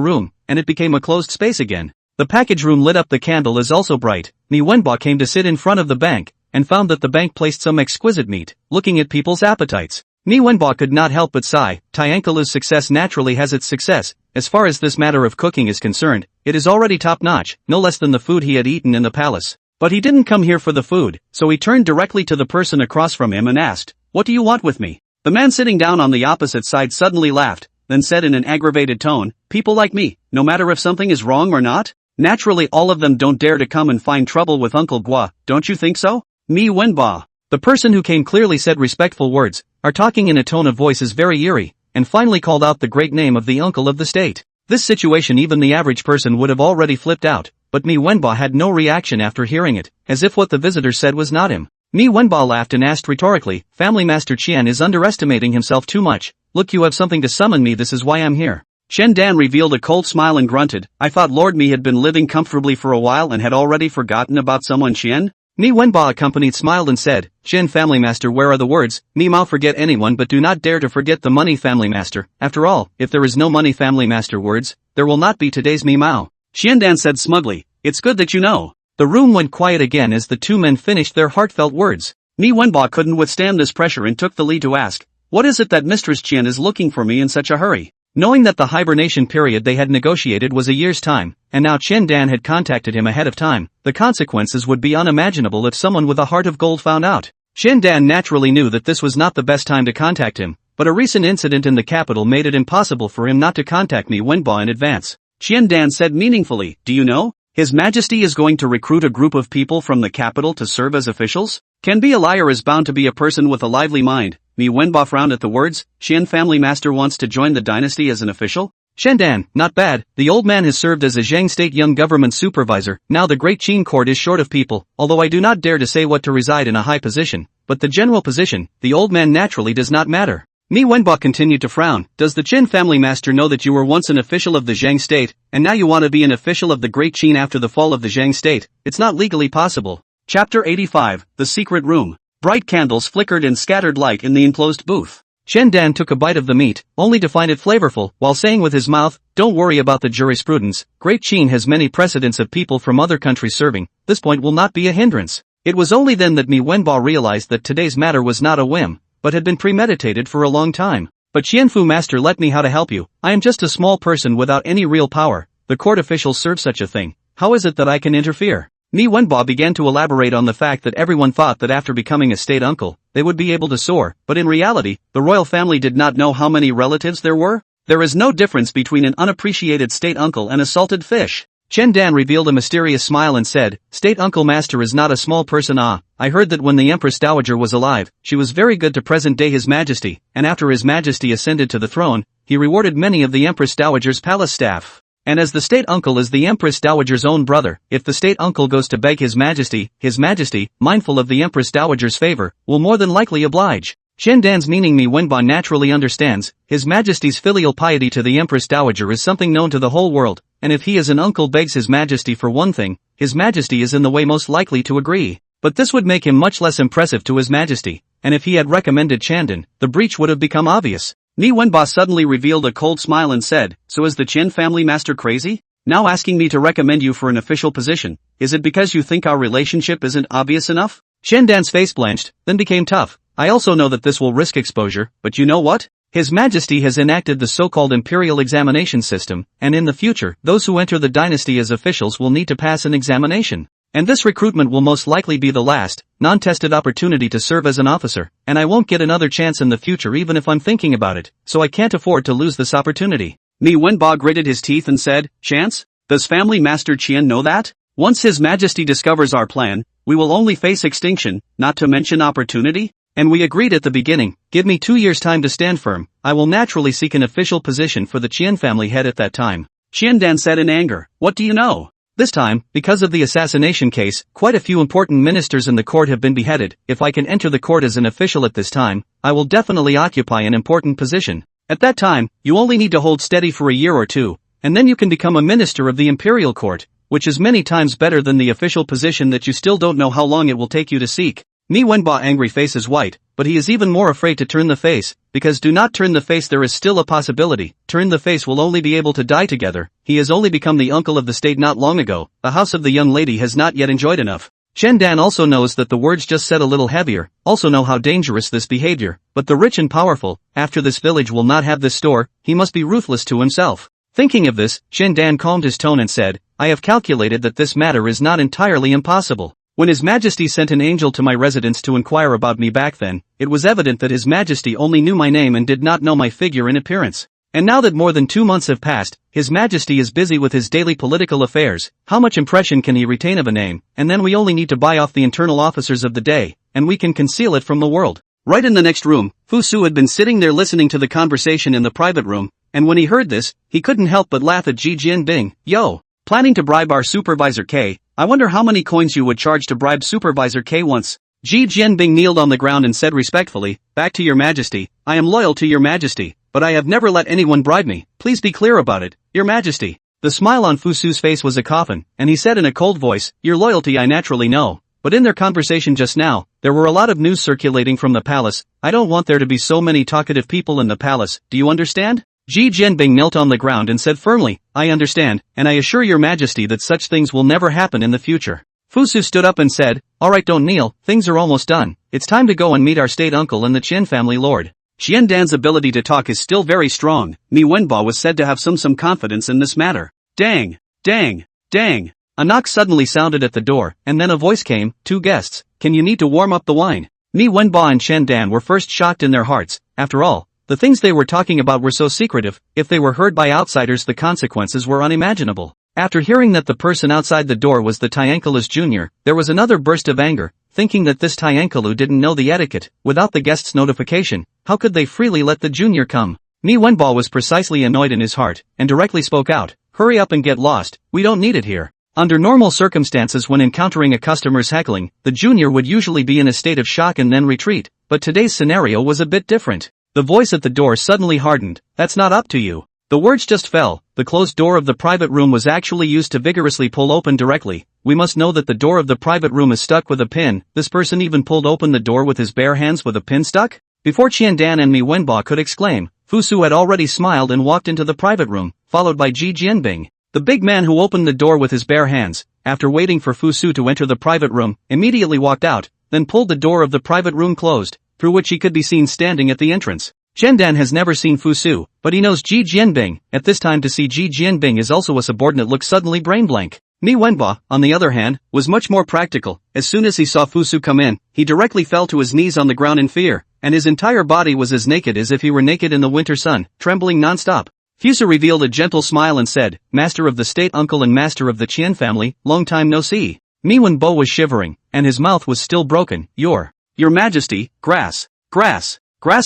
room, and it became a closed space again. The package room lit up, the candle is also bright. Mi Wenbo came to sit in front of the bank, and found that the bank placed some exquisite meat, looking at people's appetites. Mi Wenbo could not help but sigh. Tiankalu's success naturally has its success. As far as this matter of cooking is concerned, it is already top-notch, no less than the food he had eaten in the palace. But he didn't come here for the food, so he turned directly to the person across from him and asked, what do you want with me? The man sitting down on the opposite side suddenly laughed, then said in an aggravated tone, people like me, no matter if something is wrong or not, naturally all of them don't dare to come and find trouble with Uncle Gua, don't you think so? Mi Wenbo. The person who came clearly said respectful words, are talking in a tone of voice is very eerie, and finally called out the great name of the uncle of the state. This situation even the average person would have already flipped out, but Mi Wenbo had no reaction after hearing it, as if what the visitor said was not him. Mi Wenbo laughed and asked rhetorically, Family Master Qian is underestimating himself too much. Look, you have something to summon me, this is why I'm here. Chen Dan revealed a cold smile and grunted, I thought Lord Mi had been living comfortably for a while and had already forgotten about someone Qian? Mi Wenbo accompanied smiled and said, Chen Family Master, where are the words? Mi Mao, forget anyone but do not dare to forget the money Family Master. After all, if there is no money Family Master words, there will not be today's Mi Mao. Xiandan said smugly, it's good that you know. The room went quiet again as the two men finished their heartfelt words. Mi Wenbo couldn't withstand this pressure and took the lead to ask, what is it that Mistress Qian is looking for me in such a hurry? Knowing that the hibernation period they had negotiated was a year's time, and now Chen Dan had contacted him ahead of time, the consequences would be unimaginable if someone with a heart of gold found out. Chen Dan naturally knew that this was not the best time to contact him, but a recent incident in the capital made it impossible for him not to contact Mi Wenbo in advance. Chen Dan said meaningfully, do you know? His Majesty is going to recruit a group of people from the capital to serve as officials? Can be a liar is bound to be a person with a lively mind. Mi Wenbo frowned at the words, Qian Family Master wants to join the dynasty as an official? Shendan, not bad, the old man has served as a Zhang State young government supervisor, now the great Qin court is short of people, although I do not dare to say what to reside in a high position, but the general position, the old man naturally does not matter. Mi Wenbo continued to frown, does the Qin Family Master know that you were once an official of the Zhang State, and now you want to be an official of the great Qin after the fall of the Zhang State? It's not legally possible. Chapter 85, The Secret Room. Bright candles flickered and scattered light in the enclosed booth. Chen Dan took a bite of the meat, only to find it flavorful, while saying with his mouth, don't worry about the jurisprudence, Great Qin has many precedents of people from other countries serving, this point will not be a hindrance. It was only then that Mi Wenbo realized that today's matter was not a whim, but had been premeditated for a long time. But Qianfu Master, let me how to help you, I am just a small person without any real power, the court officials serve such a thing, how is it that I can interfere? Mi Wenbo began to elaborate on the fact that everyone thought that after becoming a state uncle, they would be able to soar, but in reality, the royal family did not know how many relatives there were. There is no difference between an unappreciated state uncle and a salted fish. Qin Dan revealed a mysterious smile and said, State Uncle Master is not a small person. I heard that when the Empress Dowager was alive, she was very good to present-day His Majesty, and after His Majesty ascended to the throne, he rewarded many of the Empress Dowager's palace staff. And as the State Uncle is the Empress Dowager's own brother, if the State Uncle goes to beg His Majesty, mindful of the Empress Dowager's favor, will more than likely oblige. Qin Dan's meaning Mi Wenba naturally understands, His Majesty's filial piety to the Empress Dowager is something known to the whole world, and if he as an uncle begs His Majesty for one thing, His Majesty is in the way most likely to agree. But this would make him much less impressive to His Majesty, and if he had recommended Chandan, the breach would have become obvious. Mi Wenba suddenly revealed a cold smile and said, So is the Qin family master crazy? Now asking me to recommend you for an official position, is it because you think our relationship isn't obvious enough? Qin Dan's face blanched, then became tough. I also know that this will risk exposure, but you know what? His Majesty has enacted the so-called imperial examination system, and in the future, those who enter the dynasty as officials will need to pass an examination. And this recruitment will most likely be the last, non-tested opportunity to serve as an officer, and I won't get another chance in the future even if I'm thinking about it, so I can't afford to lose this opportunity. Mi Wenba gritted his teeth and said, Chance? Does family master Qian know that? Once His Majesty discovers our plan, we will only face extinction, not to mention opportunity? And we agreed at the beginning, give me 2 years' time to stand firm, I will naturally seek an official position for the Qian family head at that time. Qin Dan said in anger, What do you know? This time, because of the assassination case, quite a few important ministers in the court have been beheaded. If I can enter the court as an official at this time, I will definitely occupy an important position. At that time, you only need to hold steady for a year or two, and then you can become a minister of the imperial court, which is many times better than the official position that you still don't know how long it will take you to seek. Mi Wenba angry face is white, but he is even more afraid to turn the face, because do not turn the face there is still a possibility, turn the face will only be able to die together, he has only become the uncle of the state not long ago, the house of the young lady has not yet enjoyed enough. Qin Dan also knows that the words just said a little heavier, also know how dangerous this behavior, but the rich and powerful, after this village will not have this store, he must be ruthless to himself. Thinking of this, Qin Dan calmed his tone and said, I have calculated that this matter is not entirely impossible. When His Majesty sent an angel to my residence to inquire about me back then, it was evident that His Majesty only knew my name and did not know my figure and appearance. And now that more than 2 months have passed, His Majesty is busy with his daily political affairs, how much impression can he retain of a name, and then we only need to buy off the internal officers of the day, and we can conceal it from the world. Right in the next room, Fu Su had been sitting there listening to the conversation in the private room, and when he heard this, he couldn't help but laugh at Ji Jinping. Yo! Planning to bribe our Supervisor K, I wonder how many coins you would charge to bribe Supervisor K once. Ji Jinping kneeled on the ground and said respectfully, Back to your Majesty, I am loyal to your Majesty, but I have never let anyone bribe me, please be clear about it, your Majesty. The smile on Fu Su's face was a coffin, and he said in a cold voice, Your loyalty I naturally know, but in their conversation just now, there were a lot of news circulating from the palace, I don't want there to be so many talkative people in the palace, do you understand? Ji Jinping knelt on the ground and said firmly, I understand, and I assure your Majesty that such things will never happen in the future. Fu Su stood up and said, Alright, don't kneel, things are almost done, it's time to go and meet our state uncle and the Qin family lord. Qian Dan's ability to talk is still very strong. Mi Wenba was said to have some confidence in this matter. Dang! Dang! Dang! A knock suddenly sounded at the door, and then a voice came, 2 guests, can you need to warm up the wine? Mi Wenba and Qian Dan were first shocked in their hearts, after all, the things they were talking about were so secretive, if they were heard by outsiders the consequences were unimaginable. After hearing that the person outside the door was the Tiankalus Jr., there was another burst of anger, thinking that this Tiankalu didn't know the etiquette, without the guest's notification, how could they freely let the junior come? Mi Wenba was precisely annoyed in his heart, and directly spoke out, hurry up and get lost, we don't need it here. Under normal circumstances when encountering a customer's heckling, the junior would usually be in a state of shock and then retreat, but today's scenario was a bit different. The voice at the door suddenly hardened, that's not up to you. The words just fell, the closed door of the private room was actually used to vigorously pull open directly. We must know that the door of the private room is stuck with a pin, this person even pulled open the door with his bare hands with a pin stuck? Before Qian Dan and Mi Wenba could exclaim, Fu Su had already smiled and walked into the private room, followed by Ji Jinping. The big man who opened the door with his bare hands, after waiting for Fu Su to enter the private room, immediately walked out, then pulled the door of the private room closed, through which he could be seen standing at the entrance. Qian Dan has never seen Fu Su, but he knows Ji Jinping. At this time to see Ji Jinping is also a subordinate look suddenly brain blank. Mi Wenba, on the other hand, was much more practical. As soon as he saw Fusu come in, he directly fell to his knees on the ground in fear, and his entire body was as naked as if he were naked in the winter sun, trembling non-stop. Fusu revealed a gentle smile and said, "Master of the state uncle and master of the Qin family, long time no see." Mi Wenbo was shivering, and his mouth was still broken. Your Majesty, grass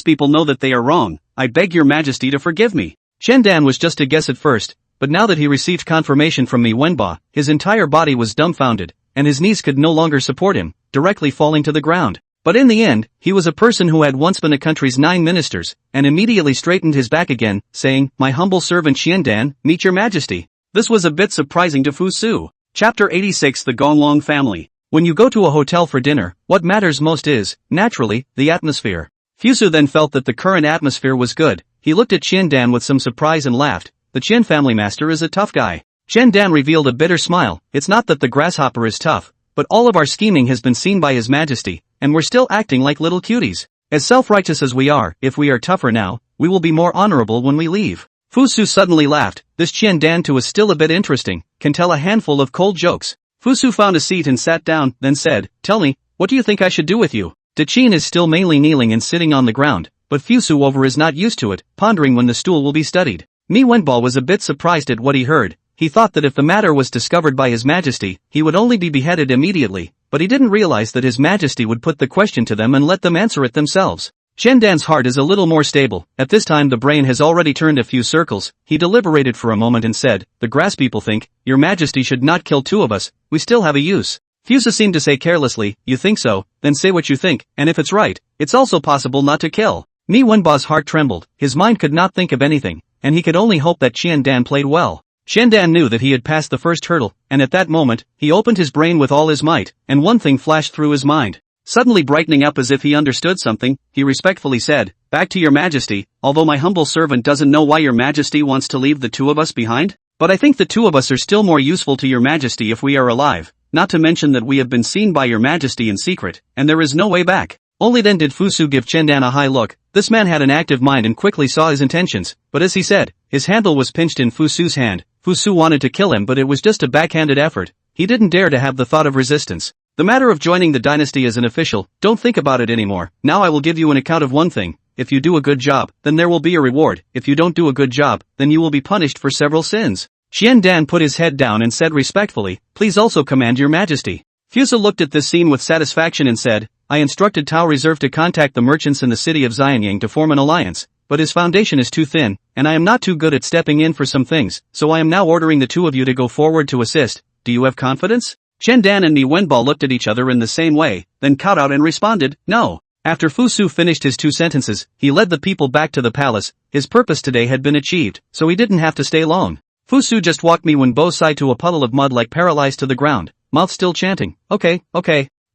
people know that they are wrong. I beg your Majesty to forgive me. Shendan was just a guess at first, but now that he received confirmation from Mi Wenba, his entire body was dumbfounded, and his knees could no longer support him, directly falling to the ground. But in the end, he was a person who had once been a country's 9 ministers, and immediately straightened his back again, saying, "My humble servant Shendan, meet your Majesty." This was a bit surprising to Fusu. Chapter 86 The Gonglong Family. When you go to a hotel for dinner, what matters most is, naturally, the atmosphere. Fusu then felt that the current atmosphere was good. He looked at Shendan with some surprise and laughed. The Qin family master is a tough guy. Shendan revealed a bitter smile. It's not that the grasshopper is tough, but all of our scheming has been seen by His Majesty, and we're still acting like little cuties. As self-righteous as we are, if we are tougher now, we will be more honorable when we leave. Fusu suddenly laughed. This Shendan too is still a bit interesting, can tell a handful of cold jokes. Fusu found a seat and sat down, then said, "Tell me, what do you think I should do with you?" De Qin is still mainly kneeling and sitting on the ground, but Fusu over is not used to it, pondering when the stool will be studied. Mi Wenbo was a bit surprised at what he heard. He thought that if the matter was discovered by His Majesty, he would only be beheaded immediately, but he didn't realize that His Majesty would put the question to them and let them answer it themselves. Shendan's heart is a little more stable. At this time the brain has already turned a few circles. He deliberated for a moment and said, "The grass people think, Your Majesty should not kill 2 of us, we still have a use." Fusu seemed to say carelessly, "You think so, then say what you think, and if it's right, it's also possible not to kill." Mi Wenba's heart trembled, his mind could not think of anything, and he could only hope that Shendan played well. Shendan knew that he had passed the first hurdle, and at that moment, he opened his brain with all his might, and one thing flashed through his mind. Suddenly brightening up as if he understood something, he respectfully said, "Back to Your Majesty, although my humble servant doesn't know why Your Majesty wants to leave the 2 of us behind, but I think the 2 of us are still more useful to Your Majesty if we are alive, not to mention that we have been seen by Your Majesty in secret, and there is no way back." Only then did Fusu give Shendan a high look. This man had an active mind and quickly saw his intentions, but as he said, his handle was pinched in Fusu's hand. Fusu wanted to kill him but it was just a backhanded effort. He didn't dare to have the thought of resistance. The matter of joining the dynasty as an official, don't think about it anymore. Now I will give you an account of one thing. If you do a good job, then there will be a reward. If you don't do a good job, then you will be punished for several sins. Shendan put his head down and said respectfully, "Please also command Your Majesty." Fusu looked at this scene with satisfaction and said, "I instructed Tao Reserve to contact the merchants in the city of Xianyang to form an alliance, but his foundation is too thin, and I am not too good at stepping in for some things, so I am now ordering the 2 of you to go forward to assist. Do you have confidence?" Shendan and Mi Wenbo looked at each other in the same way, then Cao and responded, "No." After Fusu finished his 2 sentences, he led the people back to the palace. His purpose today had been achieved, so he didn't have to stay long. Fusu just walked Mi Wenbo's side to a puddle of mud like paralyzed to the ground, mouth still chanting, okay.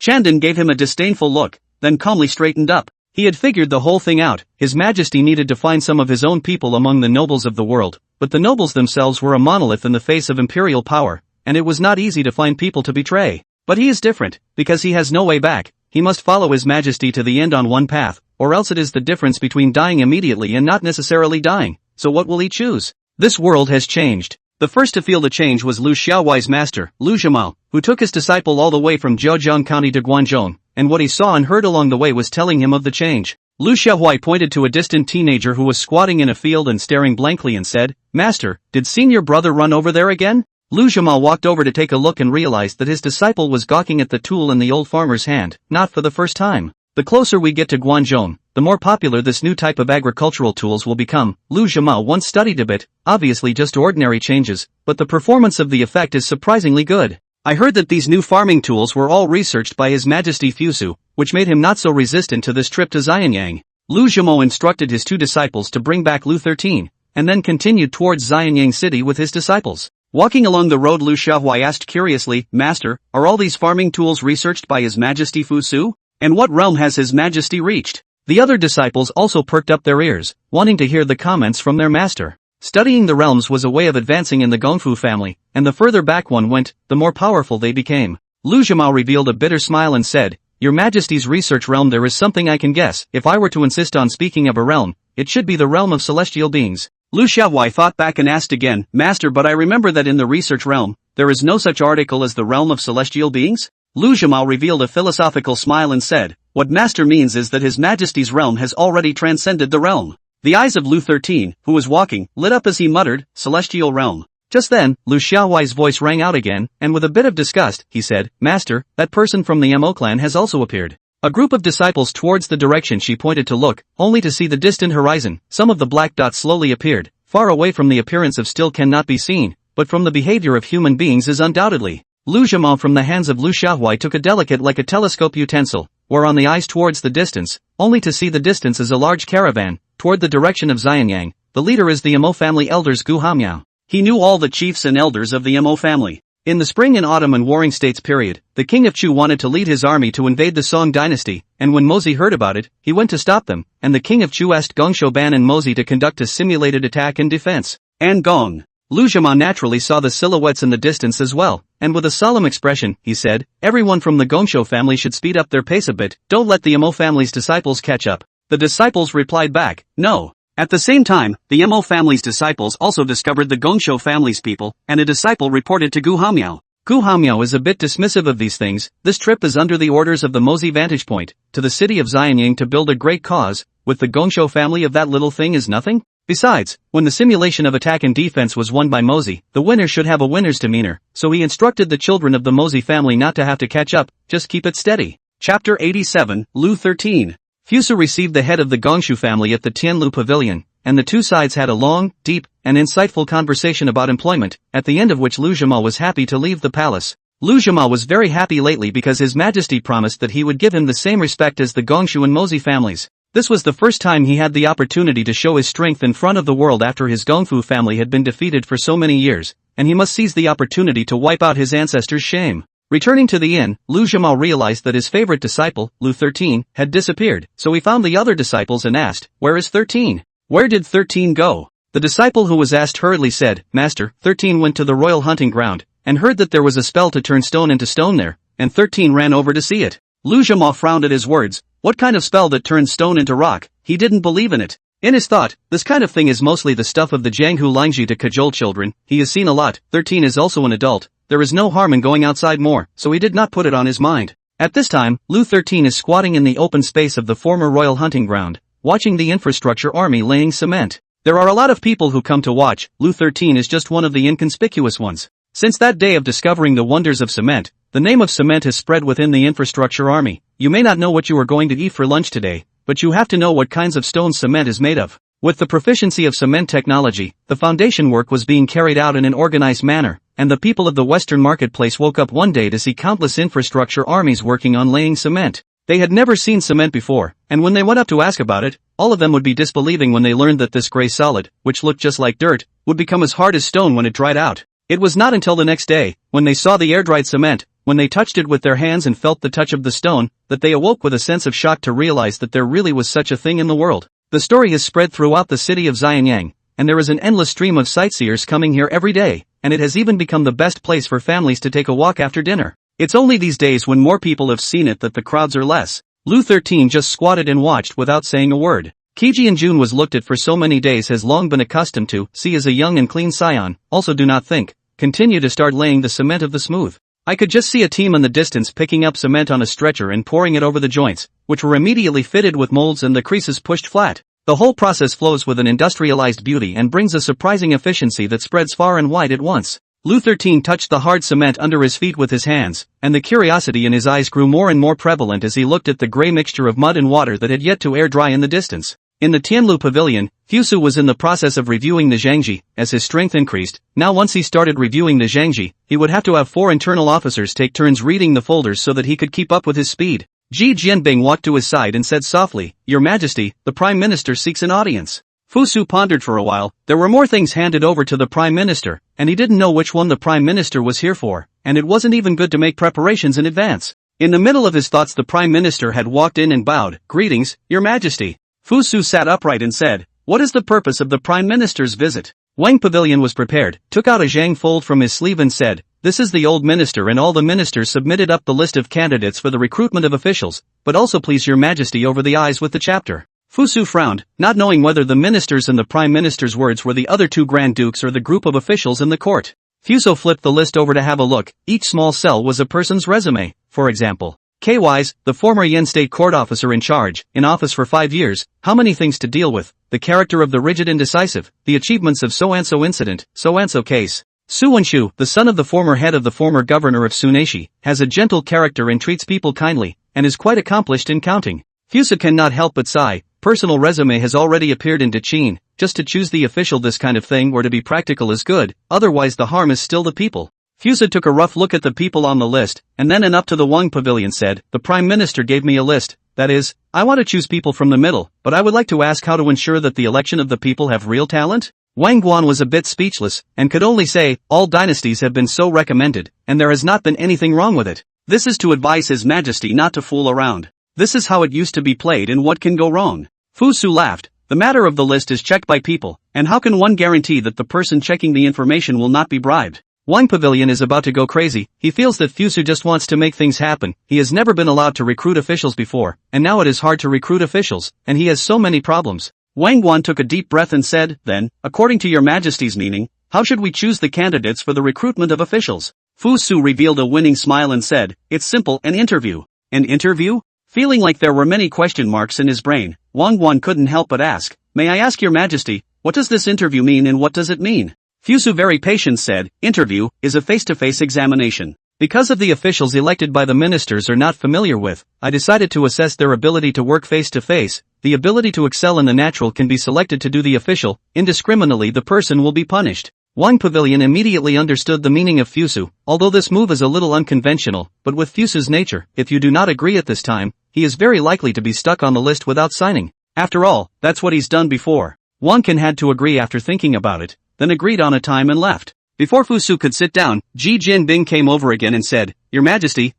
Shendan gave him a disdainful look, then calmly straightened up. He had figured the whole thing out. His Majesty needed to find some of his own people among the nobles of the world, but the nobles themselves were a monolith in the face of imperial power, and it was not easy to find people to betray. But he is different, because he has no way back. He must follow His Majesty to the end on one path, or else it is the difference between dying immediately and not necessarily dying. So what will he choose? This world has changed. The first to feel the change was Lu Xiaohuai's master, Lu Zhimao, who took his disciple all the way from Zhejiang County to Guangzhou, and what he saw and heard along the way was telling him of the change. Lu Xiaohuai pointed to a distant teenager who was squatting in a field and staring blankly and said, "Master, did senior brother run over there again?" Lu Zhimao walked over to take a look and realized that his disciple was gawking at the tool in the old farmer's hand, not for the first time. The closer we get to Guangzhou, the more popular this new type of agricultural tools will become. Lu Zhimao once studied a bit, obviously just ordinary changes, but the performance of the effect is surprisingly good. I heard that these new farming tools were all researched by His Majesty Fusu, which made him not so resistant to this trip to Xianyang. Lu Zhimao instructed his 2 disciples to bring back Lu 13, and then continued towards Xianyang city with his disciples. Walking along the road, Lu Xiaohuai asked curiously, "Master, are all these farming tools researched by His Majesty Fusu? And what realm has His Majesty reached?" The other disciples also perked up their ears, wanting to hear the comments from their master. Studying the realms was a way of advancing in the Gongfu family, and the further back one went, the more powerful they became. Lu Zhimao revealed a bitter smile and said, "Your Majesty's research realm, there is something I can guess. If I were to insist on speaking of a realm, it should be the realm of celestial beings." Lu Xiaohuai thought back and asked again, "Master, but I remember that in the research realm, there is no such article as the realm of celestial beings? Lu Zhimao revealed a philosophical smile and said, what master means is that His Majesty's realm has already transcended the realm. The eyes of Lu 13, who was walking, lit up as he muttered, celestial realm. Just then, Lu Xiaohuai's voice rang out again, and with a bit of disgust, he said, Master, that person from the Mo clan has also appeared. A group of disciples towards the direction she pointed to look, only to see the distant horizon. Some of the black dots slowly appeared, far away from the appearance of still cannot be seen, but from the behavior of human beings is undoubtedly. Lu Zhimao from the hands of Lu Xiaohuai took a delicate like a telescope utensil, whereon the eyes towards the distance, only to see the distance as a large caravan, toward the direction of Xianyang. The leader is the Mo family elders Gu Hamiao. He knew all the chiefs and elders of the Mo family. In the spring and autumn and warring states period, the king of Chu wanted to lead his army to invade the Song dynasty, and when Mozi heard about it, he went to stop them, and the king of Chu asked Gong Shoban and Mozi to conduct a simulated attack and defense. And Gong. Lu Zhimao naturally saw the silhouettes in the distance as well, and with a solemn expression, he said, everyone from the Gongshou family should speed up their pace a bit, don't let the Mo family's disciples catch up. The disciples replied back, no. At the same time, the Mo family's disciples also discovered the Gongshou family's people, and a disciple reported to Gu Hamiao. Gu Hamiao is a bit dismissive of these things. This trip is under the orders of the Mozi vantage point, to the city of Xianyang to build a great cause, with the Gongshou family of that little thing is nothing? Besides, when the simulation of attack and defense was won by Mozi, the winner should have a winner's demeanor, so he instructed the children of the Mozi family not to have to catch up, just keep it steady. Chapter 87, Lu 13. Fusu received the head of the Gongshu family at the Tianlu Pavilion, and the two sides had a long, deep, and insightful conversation about employment, at the end of which Lu Zhimao was happy to leave the palace. Lu Zhimao was very happy lately because His Majesty promised that he would give him the same respect as the Gongshu and Mozi families. This was the first time he had the opportunity to show his strength in front of the world after his Gongfu family had been defeated for so many years, and he must seize the opportunity to wipe out his ancestors' shame. Returning to the inn, Lu Zhimao realized that his favorite disciple, Lu 13, had disappeared, so he found the other disciples and asked, where is 13? Where did 13 go? The disciple who was asked hurriedly said, Master, 13 went to the royal hunting ground, and heard that there was a spell to turn stone into stone there, and 13 ran over to see it. Lu Zhimao frowned at his words. What kind of spell that turns stone into rock? He didn't believe in it. In his thought, this kind of thing is mostly the stuff of the Jianghu Lingji to cajole children. He has seen a lot. 13 is also an adult. There is no harm in going outside more, so he did not put it on his mind. At this time, Lu 13 is squatting in the open space of the former royal hunting ground, watching the infrastructure army laying cement. There are a lot of people who come to watch. Lu 13 is just one of the inconspicuous ones. Since that day of discovering the wonders of cement, the name of cement has spread within the infrastructure army. You may not know what you are going to eat for lunch today, but you have to know what kinds of stones cement is made of. With the proficiency of cement technology, the foundation work was being carried out in an organized manner, and the people of the Western marketplace woke up one day to see countless infrastructure armies working on laying cement. They had never seen cement before, and when they went up to ask about it, all of them would be disbelieving when they learned that this gray solid, which looked just like dirt, would become as hard as stone when it dried out. It was not until the next day, when they saw the air-dried cement, when they touched it with their hands and felt the touch of the stone, that they awoke with a sense of shock to realize that there really was such a thing in the world. The story has spread throughout the city of Xianyang, and there is an endless stream of sightseers coming here every day, and it has even become the best place for families to take a walk after dinner. It's only these days when more people have seen it that the crowds are less. Lu 13 just squatted and watched without saying a word. Kiji and Jun was looked at for so many days has long been accustomed to see as a young and clean scion, also do not think. Continue to start laying the cement of the smooth. I could just see a team in the distance picking up cement on a stretcher and pouring it over the joints, which were immediately fitted with molds and the creases pushed flat. The whole process flows with an industrialized beauty and brings a surprising efficiency that spreads far and wide at once. Lu 13 touched the hard cement under his feet with his hands, and the curiosity in his eyes grew more and more prevalent as he looked at the gray mixture of mud and water that had yet to air dry in the distance. In the Tianlu Pavilion, Fusu was in the process of reviewing the Zhangji. As his strength increased, now once he started reviewing the Zhangji, he would have to have 4 internal officers take turns reading the folders so that he could keep up with his speed. Ji Jianbing walked to his side and said softly, Your Majesty, the Prime Minister seeks an audience. Fusu pondered for a while. There were more things handed over to the Prime Minister, and he didn't know which one the Prime Minister was here for, and it wasn't even good to make preparations in advance. In the middle of his thoughts the Prime Minister had walked in and bowed. Greetings, Your Majesty. Fusu sat upright and said, What is the purpose of the Prime Minister's visit? Wang Pavilion was prepared, took out a zhang fold from his sleeve and said, This is the old minister, and all the ministers submitted up the list of candidates for the recruitment of officials, but also please Your Majesty over the eyes with the chapter. Fusu frowned, not knowing whether the ministers and the Prime Minister's words were the other 2 Grand Dukes or the group of officials in the court. Fuso flipped the list over to have a look. Each small cell was a person's resume. For example, K-Wise, the former Yen state court officer in charge, in office for 5 years, how many things to deal with, the character of the rigid indecisive, the achievements of so-and-so incident, so-and-so case. Suwonshu, the son of the former head of the former governor of Tsuneshi, has a gentle character and treats people kindly, and is quite accomplished in counting. Fuso cannot help but sigh. Personal resume has already appeared in Qin. Just to choose the official this kind of thing or to be practical is good, otherwise the harm is still the people. Fuso took a rough look at the people on the list, and then up to the Wang Pavilion said, the Prime Minister gave me a list, that is, I want to choose people from the middle, but I would like to ask how to ensure that the election of the people have real talent? Wang Guan was a bit speechless, and could only say, all dynasties have been so recommended, and there has not been anything wrong with it. This is to advise His Majesty not to fool around. This is how it used to be played and what can go wrong. Fu Su laughed. The matter of the list is checked by people, and how can one guarantee that the person checking the information will not be bribed? Wang Pavilion is about to go crazy. He feels that Fuso just wants to make things happen. He has never been allowed to recruit officials before, and now it is hard to recruit officials, and he has so many problems. Wang Guan took a deep breath and said, then, according to your Majesty's meaning, how should we choose the candidates for the recruitment of officials? Fu Su revealed a winning smile and said, it's simple, an interview. An interview? Feeling like there were many question marks in his brain, Wang Guan couldn't help but ask, may I ask your Majesty, what does this interview mean and what does it mean? Fuso very patient said, interview is a face-to-face examination. Because of the officials elected by the ministers are not familiar with, I decided to assess their ability to work face-to-face. The ability to excel in the natural can be selected to do the official, indiscriminately the person will be punished. Wang Pavilion immediately understood the meaning of Fuso, although this move is a little unconventional, but with Fuso's nature, if you do not agree at this time, he is very likely to be stuck on the list without signing. After all, that's what he's done before. Wang Qin had to agree after thinking about it, then agreed on a time and left. Before Fuso could sit down, Ji Jinbing came over again and said, Your Majesty,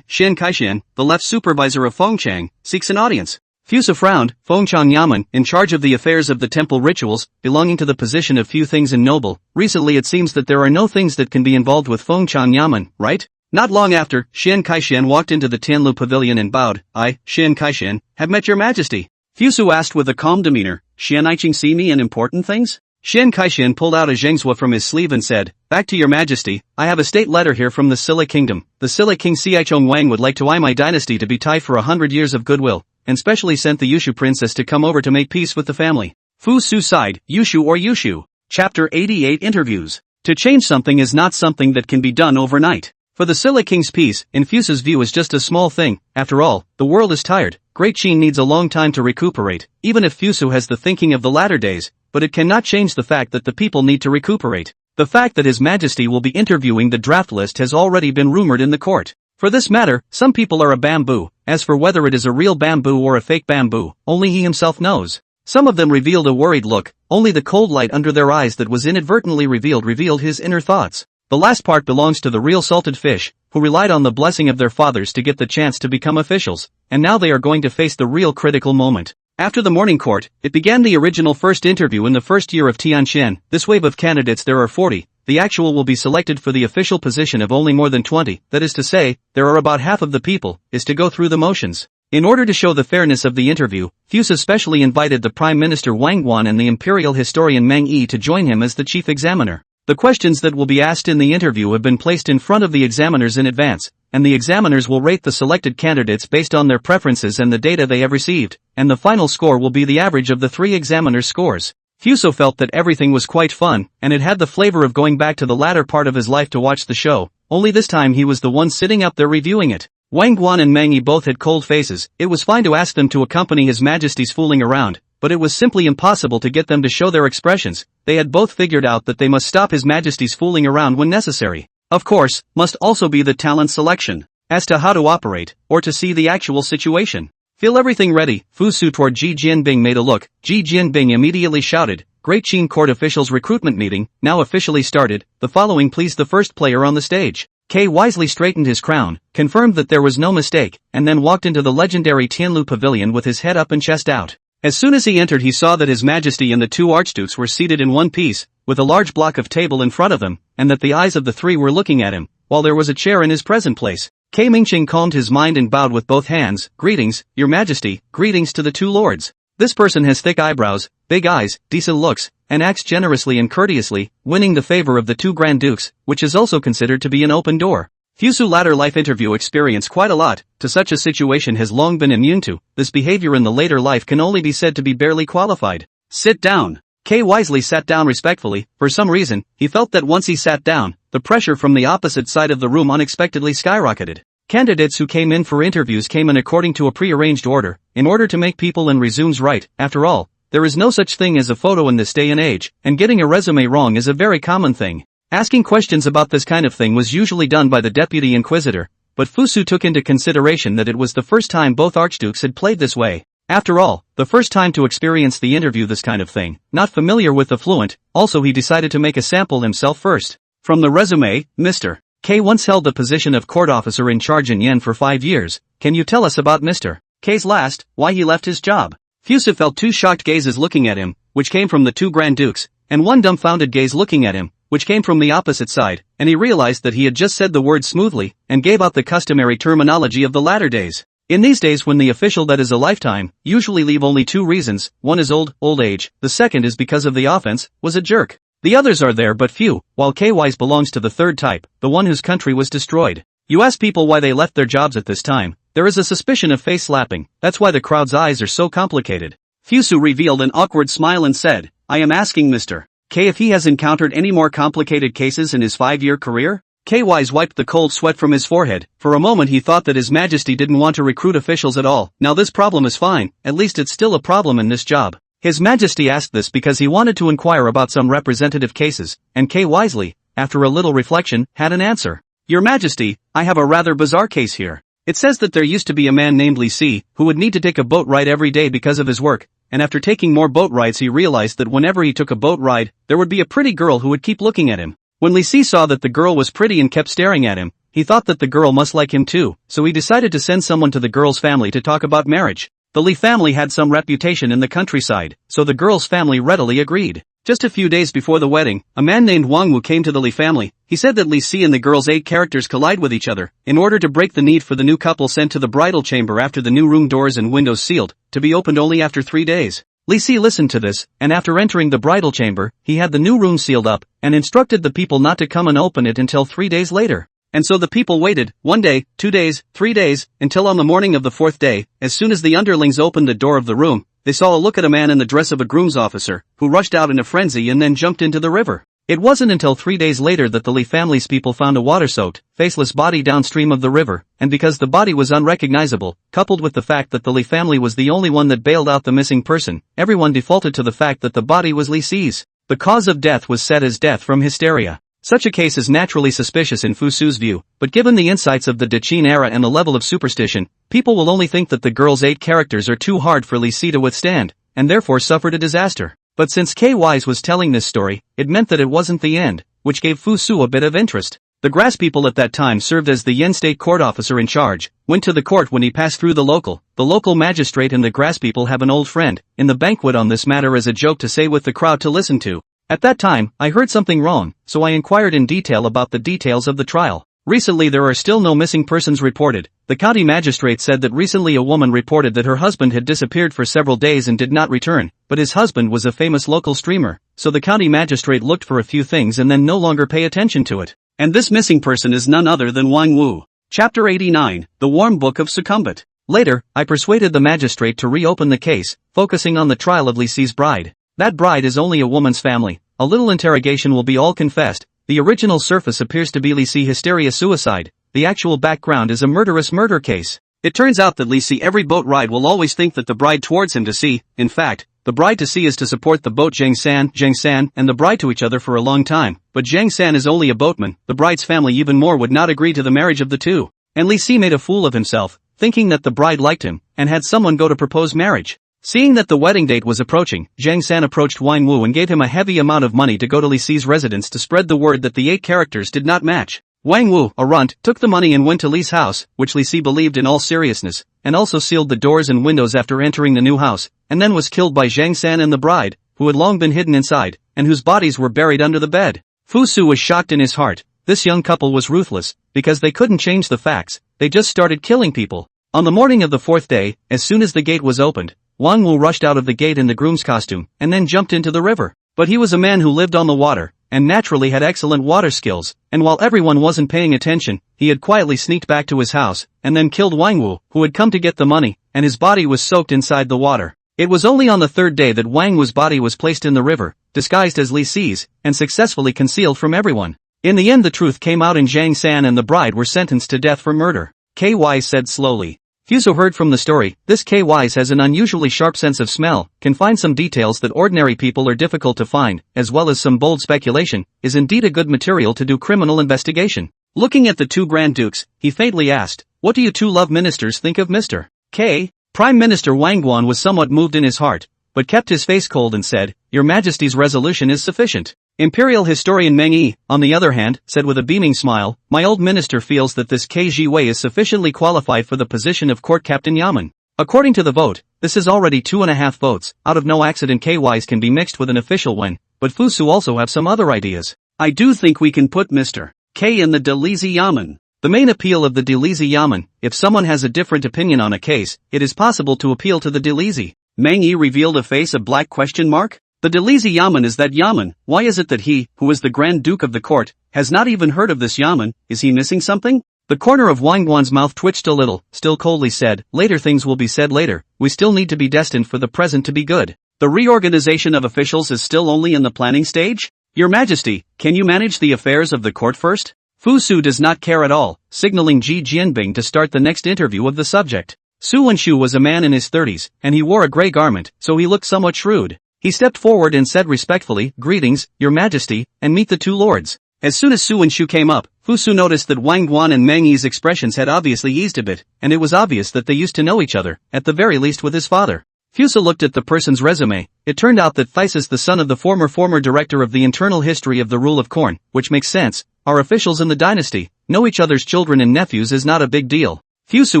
Shen Kaishan, the left supervisor of Fengchang, seeks an audience. Fuso frowned. Fengchang Yamen, in charge of the affairs of the temple rituals, belonging to the position of few things in noble. Recently it seems that there are no things that can be involved with Fengchang Yamen, right? Not long after, Shen Kaishan walked into the Tianlu pavilion and bowed. I, Shen Kaishan, have met your Majesty. Fuso asked with a calm demeanor, Shen Iching see me in important things? Shen Kaishan pulled out a zhengzhua from his sleeve and said, back to your Majesty, I have a state letter here from the Silla Kingdom. The Silla King Xiaichong Wang would like to my dynasty to be tied for 100 years of goodwill, and specially sent the Yushu princess to come over to make peace with the family. Fu Su sighed, Yushu or Yushu. Chapter 88 Interviews. To change something is not something that can be done overnight. For the Silla King's peace, in Fuso's view is just a small thing. After all, the world is tired. Great Qin needs a long time to recuperate, even if Fuso has the thinking of the latter days, but it cannot change the fact that the people need to recuperate. The fact that His Majesty will be interviewing the draft list has already been rumored in the court. For this matter, some people are a bamboo. As for whether it is a real bamboo or a fake bamboo, only he himself knows. Some of them revealed a worried look. Only the cold light under their eyes that was inadvertently revealed his inner thoughts. The last part belongs to the real salted fish, who relied on the blessing of their fathers to get the chance to become officials, and now they are going to face the real critical moment. After the morning court, it began the original first interview in the first year of Tianqian. This wave of candidates there are 40. The actual will be selected for the official position of only more than 20, that is to say, there are about half of the people, is to go through the motions. In order to show the fairness of the interview, Fuso specially invited the Prime Minister Wang Guan and the imperial historian Meng Yi to join him as the chief examiner. The questions that will be asked in the interview have been placed in front of the examiners in advance, and the examiners will rate the selected candidates based on their preferences and the data they have received, and the final score will be the average of the 3 examiners' scores. Fuso felt that everything was quite fun, and it had the flavor of going back to the latter part of his life to watch the show, only this time he was the one sitting up there reviewing it. Wang Guan and Meng Yi both had cold faces. It was fine to ask them to accompany His Majesty's fooling around, but it was simply impossible to get them to show their expressions. They had both figured out that they must stop His Majesty's fooling around when necessary. Of course, must also be the talent selection. As to how to operate, or to see the actual situation. Feel everything ready. Fu Su toward Ji Jinbing made a look. Ji Jinbing immediately shouted, Great Qin Court officials recruitment meeting, now officially started. The following please the first player on the stage. K wisely straightened his crown, confirmed that there was no mistake, and then walked into the legendary Tianlu pavilion with his head up and chest out. As soon as he entered he saw that His Majesty and the 2 archdukes were seated in one piece, with a large block of table in front of them, and that the eyes of the 3 were looking at him, while there was a chair in his present place. K Mingqing calmed his mind and bowed with both hands. Greetings, Your Majesty, greetings to the 2 lords. This person has thick eyebrows, big eyes, decent looks, and acts generously and courteously, winning the favor of the two Grand Dukes, which is also considered to be an open door. Fusu latter life interview experienced quite a lot, to such a situation has long been immune to. This behavior in the later life can only be said to be barely qualified. Sit down. K wisely sat down respectfully. For some reason, he felt that once he sat down, the pressure from the opposite side of the room unexpectedly skyrocketed. Candidates who came in for interviews came in according to a pre-arranged order, in order to make people and resumes right. After all, there is no such thing as a photo in this day and age, and getting a resume wrong is a very common thing. Asking questions about this kind of thing was usually done by the deputy inquisitor, but Fusu took into consideration that it was the first time both archdukes had played this way. After all, the first time to experience the interview this kind of thing, not familiar with the fluent, also he decided to make a sample himself first. From the resume, Mr. K once held the position of court officer in charge in Yen for 5 years. Can you tell us about Mr. K's last, why he left his job? Fusu felt two shocked gazes looking at him, which came from the two Grand Dukes, and one dumbfounded gaze looking at him, which came from the opposite side, and he realized that he had just said the words smoothly, and gave out the customary terminology of the latter days. In these days when the official that is a lifetime, usually leave only two reasons, one is old age, the second is because of the offense, was a jerk. The others are there but few, while K-Wise belongs to the third type, the one whose country was destroyed. You ask people why they left their jobs at this time, there is a suspicion of face slapping, that's why the crowd's eyes are so complicated. Fusu revealed an awkward smile and said, I am asking Mr. K if he has encountered any more complicated cases in his 5-year career? K-Wise wiped the cold sweat from his forehead. For a moment he thought that His Majesty didn't want to recruit officials at all. Now this problem is fine, at least it's still a problem in this job. His Majesty asked this because he wanted to inquire about some representative cases, and K wisely, after a little reflection, had an answer. Your Majesty, I have a rather bizarre case here. It says that there used to be a man named Li Si, who would need to take a boat ride every day because of his work, and after taking more boat rides he realized that whenever he took a boat ride, there would be a pretty girl who would keep looking at him. When Li Si saw that the girl was pretty and kept staring at him, he thought that the girl must like him too, so he decided to send someone to the girl's family to talk about marriage. The Li family had some reputation in the countryside, so the girl's family readily agreed. Just a few days before the wedding, a man named Wang Wu came to the Li family. He said that Li Si and the girl's 8 characters collide with each other, in order to break the need for the new couple sent to the bridal chamber after the new room doors and windows sealed, to be opened only after 3 days. Li Si listened to this, and after entering the bridal chamber, he had the new room sealed up, and instructed the people not to come and open it until 3 days later. And so the people waited, 1 day, 2 days, 3 days, until on the morning of the 4th day, as soon as the underlings opened the door of the room, they saw a look at a man in the dress of a groom's officer, who rushed out in a frenzy and then jumped into the river. It wasn't until 3 days later that the Li family's people found a water-soaked, faceless body downstream of the river, and because the body was unrecognizable, coupled with the fact that the Li family was the only one that bailed out the missing person, everyone defaulted to the fact that the body was Li Si's. The cause of death was said as death from hysteria. Such a case is naturally suspicious in Fusu's view, but given the insights of the Qin era and the level of superstition, people will only think that the girl's 8 characters are too hard for Li Si to withstand, and therefore suffered a disaster. But since K-Wise was telling this story, it meant that it wasn't the end, which gave Fusu a bit of interest. The grass people at that time served as the Yen state court officer in charge, went to the court when he passed through the local magistrate and the grass people have an old friend, in the banquet on this matter as a joke to say with the crowd to listen to. At that time, I heard something wrong, so I inquired in detail about the details of the trial. Recently there are still no missing persons reported. The county magistrate said that recently a woman reported that her husband had disappeared for several days and did not return, but his husband was a famous local streamer, so the county magistrate looked for a few things and then no longer pay attention to it. And this missing person is none other than Wang Wu. Chapter 89, The Warm Book of Succumbent. Later, I persuaded the magistrate to reopen the case, focusing on the trial of Li Si's bride. That bride is only a woman's family. A little interrogation will be all confessed. The original surface appears to be Li Si hysteria suicide. The actual background is a murderous murder case. It turns out that Li Si every boat ride will always think that the bride towards him to sea, in fact, the bride to sea is to support the boat Zhang San and the bride to each other for a long time, but Zhang San is only a boatman. The bride's family even more would not agree to the marriage of the two. And Li Si made a fool of himself, thinking that the bride liked him, and had someone go to propose marriage. Seeing that the wedding date was approaching, Zhang San approached Wang Wu and gave him a heavy amount of money to go to Li Si's residence to spread the word that the 8 characters did not match. Wang Wu, a runt, took the money and went to Li's house, which Li Si believed in all seriousness, and also sealed the doors and windows after entering the new house, and then was killed by Zhang San and the bride, who had long been hidden inside, and whose bodies were buried under the bed. Fusu was shocked in his heart. This young couple was ruthless, because they couldn't change the facts, they just started killing people. On the morning of the 4th day, as soon as the gate was opened, Wang Wu rushed out of the gate in the groom's costume, and then jumped into the river. But he was a man who lived on the water, and naturally had excellent water skills, and while everyone wasn't paying attention, he had quietly sneaked back to his house, and then killed Wang Wu, who had come to get the money, and his body was soaked inside the water. It was only on the third day that Wang Wu's body was placed in the river, disguised as Li Si's, and successfully concealed from everyone. In the end the truth came out and Zhang San and the bride were sentenced to death for murder. KY said slowly. Fuso heard from the story, this KY has an unusually sharp sense of smell, can find some details that ordinary people are difficult to find, as well as some bold speculation, is indeed a good material to do criminal investigation. Looking at the two Grand Dukes, he faintly asked, what do you two love ministers think of Mr. K? Prime Minister Wang Guan was somewhat moved in his heart, but kept his face cold and said, Your Majesty's resolution is sufficient. Imperial historian Meng Yi, on the other hand, said with a beaming smile, my old minister feels that this KG Wei is sufficiently qualified for the position of court captain Yamen. According to the vote, this is already 2.5 votes, out of no accident KYs can be mixed with an official one, but Fusu also have some other ideas. I do think we can put Mr. K in the Delizi Yamen. The main appeal of the Delizi Yamen, if someone has a different opinion on a case, it is possible to appeal to the Delizi. Meng Yi revealed a face of black question mark? The Delizi Yamen is that Yamen, why is it that he, who is the Grand Duke of the court, has not even heard of this Yamen, is he missing something? The corner of Wang Guan's mouth twitched a little, still coldly said, later things will be said later, we still need to be destined for the present to be good. The reorganization of officials is still only in the planning stage? Your Majesty, can you manage the affairs of the court first? Fu Su does not care at all, signaling Ji Jianbing to start the next interview of the subject. Su Wenshu was a man in his 30s, and he wore a gray garment, so he looked somewhat shrewd. He stepped forward and said respectfully, greetings, Your Majesty, and meet the two lords. As soon as Su Wenshu came up, Fu Su noticed that Wang Guan and Meng Yi's expressions had obviously eased a bit, and it was obvious that they used to know each other, at the very least with his father. Fuso looked at the person's resume. It turned out that Thesis, the son of the former director of the internal history of the rule of Korn, which makes sense, are officials in the dynasty, know each other's children and nephews is not a big deal. Fuso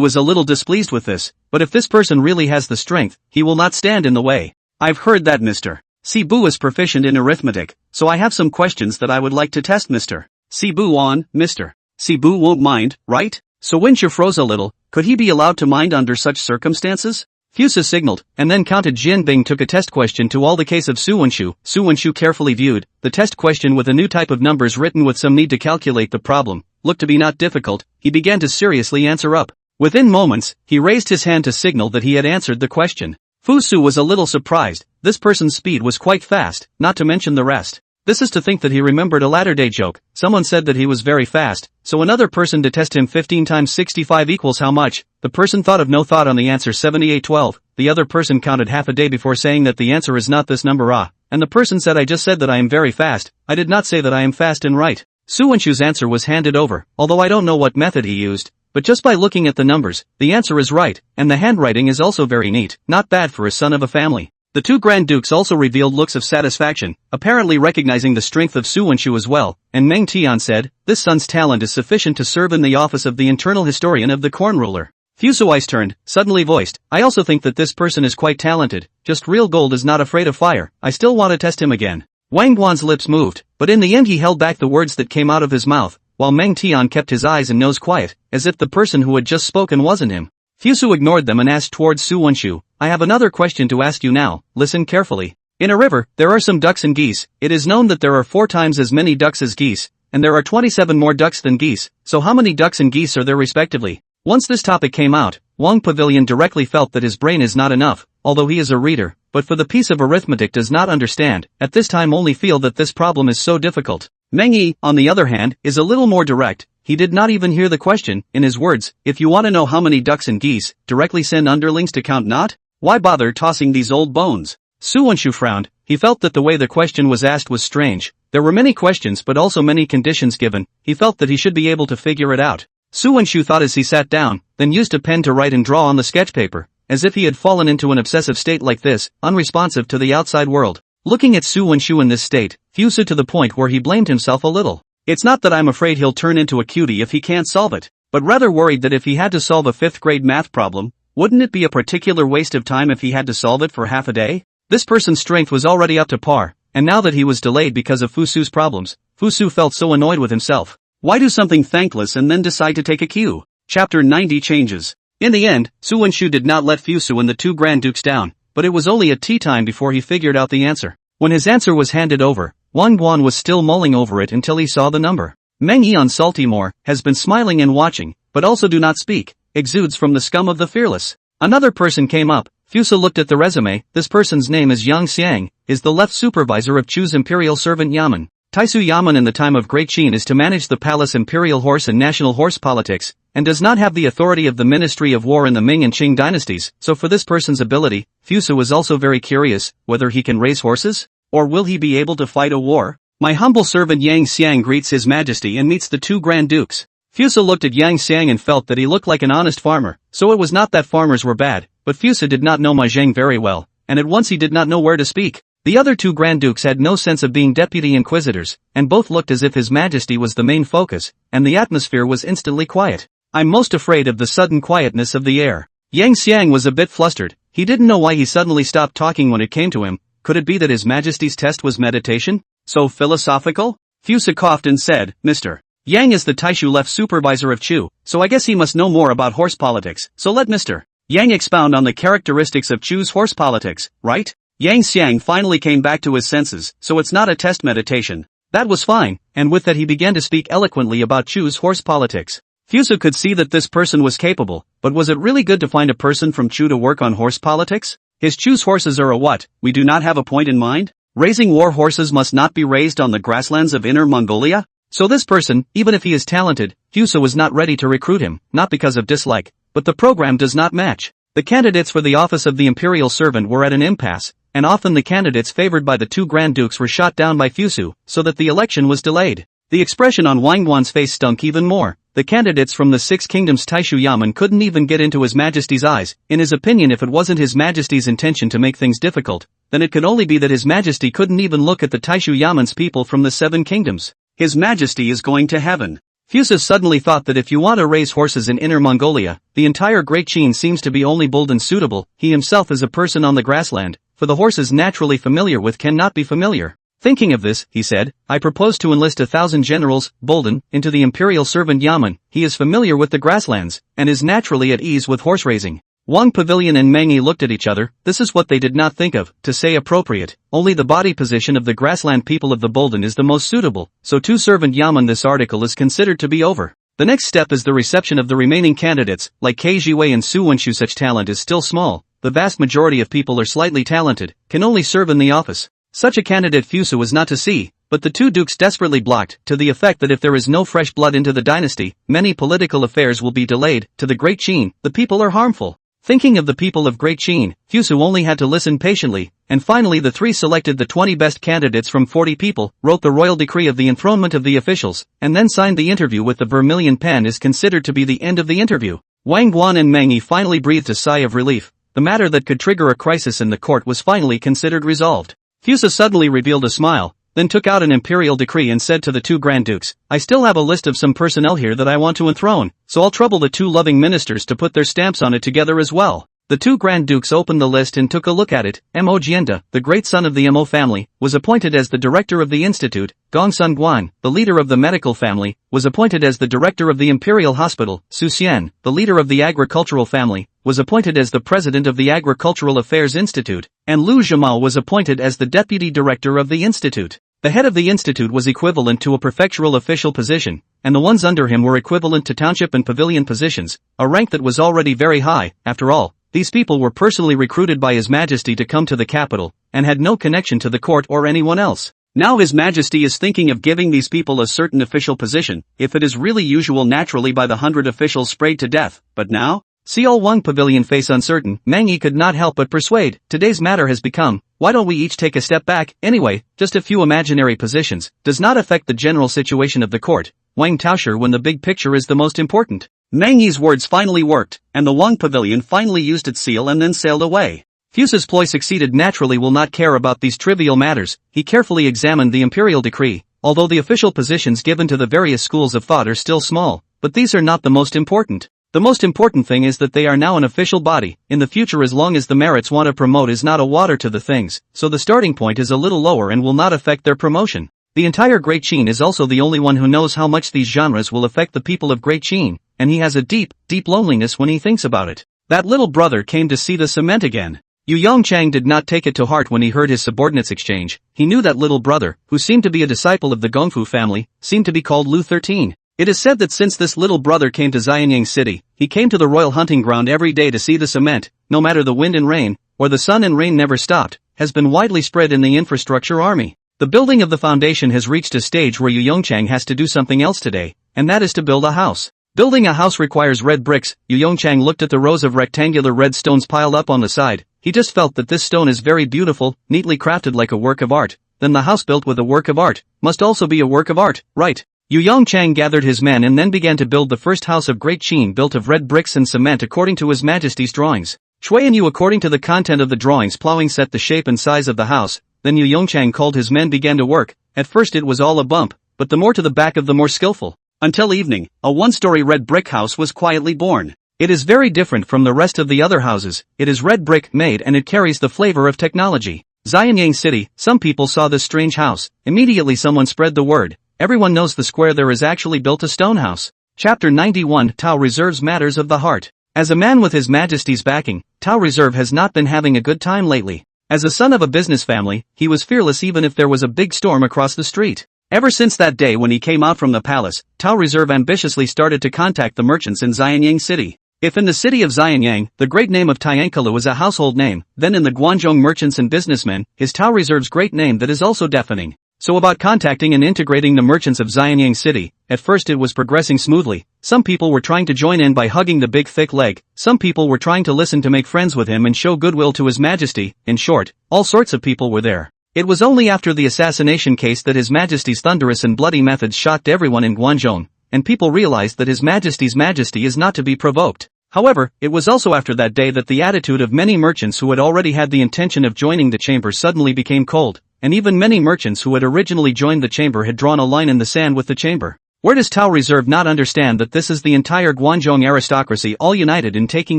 was a little displeased with this, but if this person really has the strength, he will not stand in the way. I've heard that Mr. Sibu is proficient in arithmetic, so I have some questions that I would like to test Mr. Sibu on. Mr. Sibu won't mind, right? So Wenshu froze a little. Could he be allowed to mind under such circumstances? Fuso signaled, and then counted Jianbing took a test question to all the case of Su Wenshu. Su Wenshu carefully viewed the test question with a new type of numbers written with some need to calculate the problem. Looked to be not difficult. He began to seriously answer up. Within moments, he raised his hand to signal that he had answered the question. Fu Su was a little surprised. This person's speed was quite fast, not to mention the rest. This is to think that he remembered a latter-day joke. Someone said that he was very fast, so another person to test him 15 times 65 equals how much? The person thought of no thought on the answer 7812. The other person counted half a day before saying that the answer is not this number and the person said I just said that I am very fast, I did not say that I am fast and right. Su Wenshu's answer was handed over, although I don't know what method he used. But just by looking at the numbers, the answer is right, and the handwriting is also very neat, not bad for a son of a family. The two Grand Dukes also revealed looks of satisfaction, apparently recognizing the strength of Su Wenshu as well, and Meng Tian said, this son's talent is sufficient to serve in the office of the internal historian of the Korn ruler. Fuso eyes turned, suddenly voiced, I also think that this person is quite talented, just real gold is not afraid of fire, I still want to test him again. Wang Guan's lips moved, but in the end he held back the words that came out of his mouth, while Meng Tian kept his eyes and nose quiet, as if the person who had just spoken wasn't him. Fuso ignored them and asked towards Su Wenshu, I have another question to ask you now, listen carefully. In a river, there are some ducks and geese. It is known that there are 4 times as many ducks as geese, and there are 27 more ducks than geese, so how many ducks and geese are there respectively? Once this topic came out, Wang Pavilion directly felt that his brain is not enough, although he is a reader, but for the piece of arithmetic does not understand, at this time only feel that this problem is so difficult. Meng Yi, on the other hand, is a little more direct. He did not even hear the question. In his words, if you want to know how many ducks and geese, directly send underlings to count not? Why bother tossing these old bones? Su Wenshu frowned. He felt that the way the question was asked was strange. There were many questions but also many conditions given. He felt that he should be able to figure it out. Su Wenshu thought as he sat down, then used a pen to write and draw on the sketch paper, as if he had fallen into an obsessive state like this, unresponsive to the outside world. Looking at Su Wenshu in this state, Fuso to the point where he blamed himself a little. It's not that I'm afraid he'll turn into a cutie if he can't solve it, but rather worried that if he had to solve a 5th grade math problem, wouldn't it be a particular waste of time if he had to solve it for half a day? This person's strength was already up to par, and now that he was delayed because of Fusu's problems, Fusu felt so annoyed with himself. Why do something thankless and then decide to take a cue? Chapter 90 changes. In the end, Su Wenshu did not let Fusu and the two Grand Dukes down, but it was only at tea time before he figured out the answer. When his answer was handed over, Wang Guan was still mulling over it until he saw the number. Meng Yi on salty more, has been smiling and watching, but also do not speak, exudes from the scum of the fearless. Another person came up. Fusa looked at the resume. This person's name is Yang Xiang, is the left supervisor of Chu's imperial servant Yamen. Taisu Yamen in the time of Great Qin is to manage the palace imperial horse and national horse politics, and does not have the authority of the Ministry of War in the Ming and Qing dynasties, so for this person's ability, Fusa was also very curious, whether he can raise horses? Or will he be able to fight a war? My humble servant Yang Xiang greets His Majesty and meets the two Grand Dukes. Fusa looked at Yang Xiang and felt that he looked like an honest farmer, so it was not that farmers were bad, but Fusa did not know Ma Zheng very well, and at once he did not know where to speak. The other two Grand Dukes had no sense of being deputy inquisitors, and both looked as if His Majesty was the main focus, and the atmosphere was instantly quiet. I'm most afraid of the sudden quietness of the air. Yang Xiang was a bit flustered. He didn't know why he suddenly stopped talking when it came to him. Could it be that His Majesty's test was meditation? So philosophical? Fusa coughed and said, Mr. Yang is the Taishu left supervisor of Chu, so I guess he must know more about horse politics, so let Mr. Yang expound on the characteristics of Chu's horse politics, right? Yang Xiang finally came back to his senses, so it's not a test meditation. That was fine, and with that he began to speak eloquently about Chu's horse politics. Fusa could see that this person was capable, but was it really good to find a person from Chu to work on horse politics? His Chu's horses are a what? We do not have a point in mind? Raising war horses must not be raised on the grasslands of Inner Mongolia? So this person, even if he is talented, Fusa was not ready to recruit him, not because of dislike, but the program does not match. The candidates for the office of the imperial servant were at an impasse, and often the candidates favored by the two Grand Dukes were shot down by Fusa, so that the election was delayed. The expression on Wang Guan's face stunk even more. The candidates from the Six Kingdoms Taishu Yamen couldn't even get into His Majesty's eyes. In his opinion, if it wasn't His Majesty's intention to make things difficult, then it could only be that His Majesty couldn't even look at the Taishu Yamen's people from the Seven Kingdoms. His Majesty is going to heaven. Fusa suddenly thought that if you want to raise horses in Inner Mongolia, the entire Great Qin seems to be only bold and suitable. He himself is a person on the grassland, for the horses naturally familiar with cannot be familiar. Thinking of this, he said, I propose to enlist 1,000 generals, Bolden, into the imperial servant Yamen. He is familiar with the grasslands, and is naturally at ease with horse raising. Wang Pavilion and Meng Yi looked at each other. This is what they did not think of, to say appropriate. Only the body position of the grassland people of the Bolden is the most suitable, so to servant Yamen this article is considered to be over. The next step is the reception of the remaining candidates, like Ke Jiwei and Su Wenshu. Such talent is still small. The vast majority of people are slightly talented, can only serve in the office. Such a candidate Fusa was not to see, but the two dukes desperately blocked, to the effect that if there is no fresh blood into the dynasty, many political affairs will be delayed. To the Great Qin, the people are harmful. Thinking of the people of Great Qin, Fusa only had to listen patiently, and finally the three selected the 20 best candidates from 40 people, wrote the royal decree of the enthronement of the officials, and then signed the interview with the vermilion pen. Is considered to be the end of the interview. Wang Guan and Meng Yi finally breathed a sigh of relief. The matter that could trigger a crisis in the court was finally considered resolved. Fusa suddenly revealed a smile, then took out an imperial decree and said to the two Grand Dukes, I still have a list of some personnel here that I want to enthrone, so I'll trouble the two loving ministers to put their stamps on it together as well. The two Grand Dukes opened the list and took a look at it. Mo Jianda, the great son of the Mo family, was appointed as the director of the institute. Gong Sun Guan, the leader of the medical family, was appointed as the director of the imperial hospital. Su Xian, the leader of the agricultural family, was appointed as the president of the agricultural affairs institute, and Lu Zhimao was appointed as the deputy director of the institute. The head of the institute was equivalent to a prefectural official position, and the ones under him were equivalent to township and pavilion positions, a rank that was already very high. After all, these people were personally recruited by His Majesty to come to the capital, and had no connection to the court or anyone else. Now His Majesty is thinking of giving these people a certain official position, if it is really usual naturally by the 100 officials sprayed to death, but now? See all Wang Pavilion face uncertain. Meng Yi could not help but persuade. Today's matter has become, why don't we each take a step back? Anyway, just a few imaginary positions, does not affect the general situation of the court. Wang Taosher when the big picture is the most important. Meng Yi's words finally worked, and the Wang Pavilion finally used its seal and then sailed away. Fusa's ploy succeeded. Naturally will not care about these trivial matters. He carefully examined the imperial decree. Although the official positions given to the various schools of thought are still small, but these are not the most important. The most important thing is that they are now an official body. In the future, as long as the merits want to promote is not a water to the things, so the starting point is a little lower and will not affect their promotion. The entire Great Qin is also the only one who knows how much these genres will affect the people of Great Qin, and he has a deep, deep loneliness when he thinks about it. That little brother came to see the cement again. Yu Yongchang did not take it to heart when he heard his subordinates exchange. He knew that little brother, who seemed to be a disciple of the Gongfu family, seemed to be called Lu 13. It is said that since this little brother came to Xianyang City, he came to the royal hunting ground every day to see the cement, no matter the wind and rain, or the sun and rain never stopped, has been widely spread in the infrastructure army. The building of the foundation has reached a stage where Yu Yongchang has to do something else today, and that is to build a house. Building a house requires red bricks. Yu Yongchang looked at the rows of rectangular red stones piled up on the side. He just felt that this stone is very beautiful, neatly crafted like a work of art. Then the house built with a work of art must also be a work of art, right? Yu Yongchang gathered his men and then began to build the first house of Great Qin, built of red bricks and cement according to His Majesty's drawings. Shui and Yu, according to the content of the drawings, plowing set the shape and size of the house. Then Yu Yongchang called his men, began to work. At first it was all a bump, but the more to the back of the more skillful. Until evening, a one-story red brick house was quietly born. It is very different from the rest of the other houses. It is red brick made and it carries the flavor of technology. Xianyang City, some people saw this strange house. Immediately someone spread the word. Everyone knows the square there is actually built a stone house. Chapter 91 Tao Reserve's Matters of the Heart. As a man with His Majesty's backing, Tao Reserve has not been having a good time lately. As a son of a business family, he was fearless even if there was a big storm across the street. Ever since that day when he came out from the palace, Tao Reserve ambitiously started to contact the merchants in Xianyang City. If in the city of Xianyang, the great name of Tiankalu is a household name, then in the Guangzhou merchants and businessmen, is Tao Reserve's great name that is also deafening. So about contacting and integrating the merchants of Xianyang City, at first it was progressing smoothly. Some people were trying to join in by hugging the big thick leg, some people were trying to listen to make friends with him and show goodwill to His Majesty. In short, all sorts of people were there. It was only after the assassination case that His Majesty's thunderous and bloody methods shocked everyone in Guangzhou, and people realized that His Majesty's majesty is not to be provoked. However, it was also after that day that the attitude of many merchants who had already had the intention of joining the chamber suddenly became cold, and even many merchants who had originally joined the chamber had drawn a line in the sand with the chamber. Where does Tao Reserve not understand that this is the entire Guangzhou aristocracy all united in taking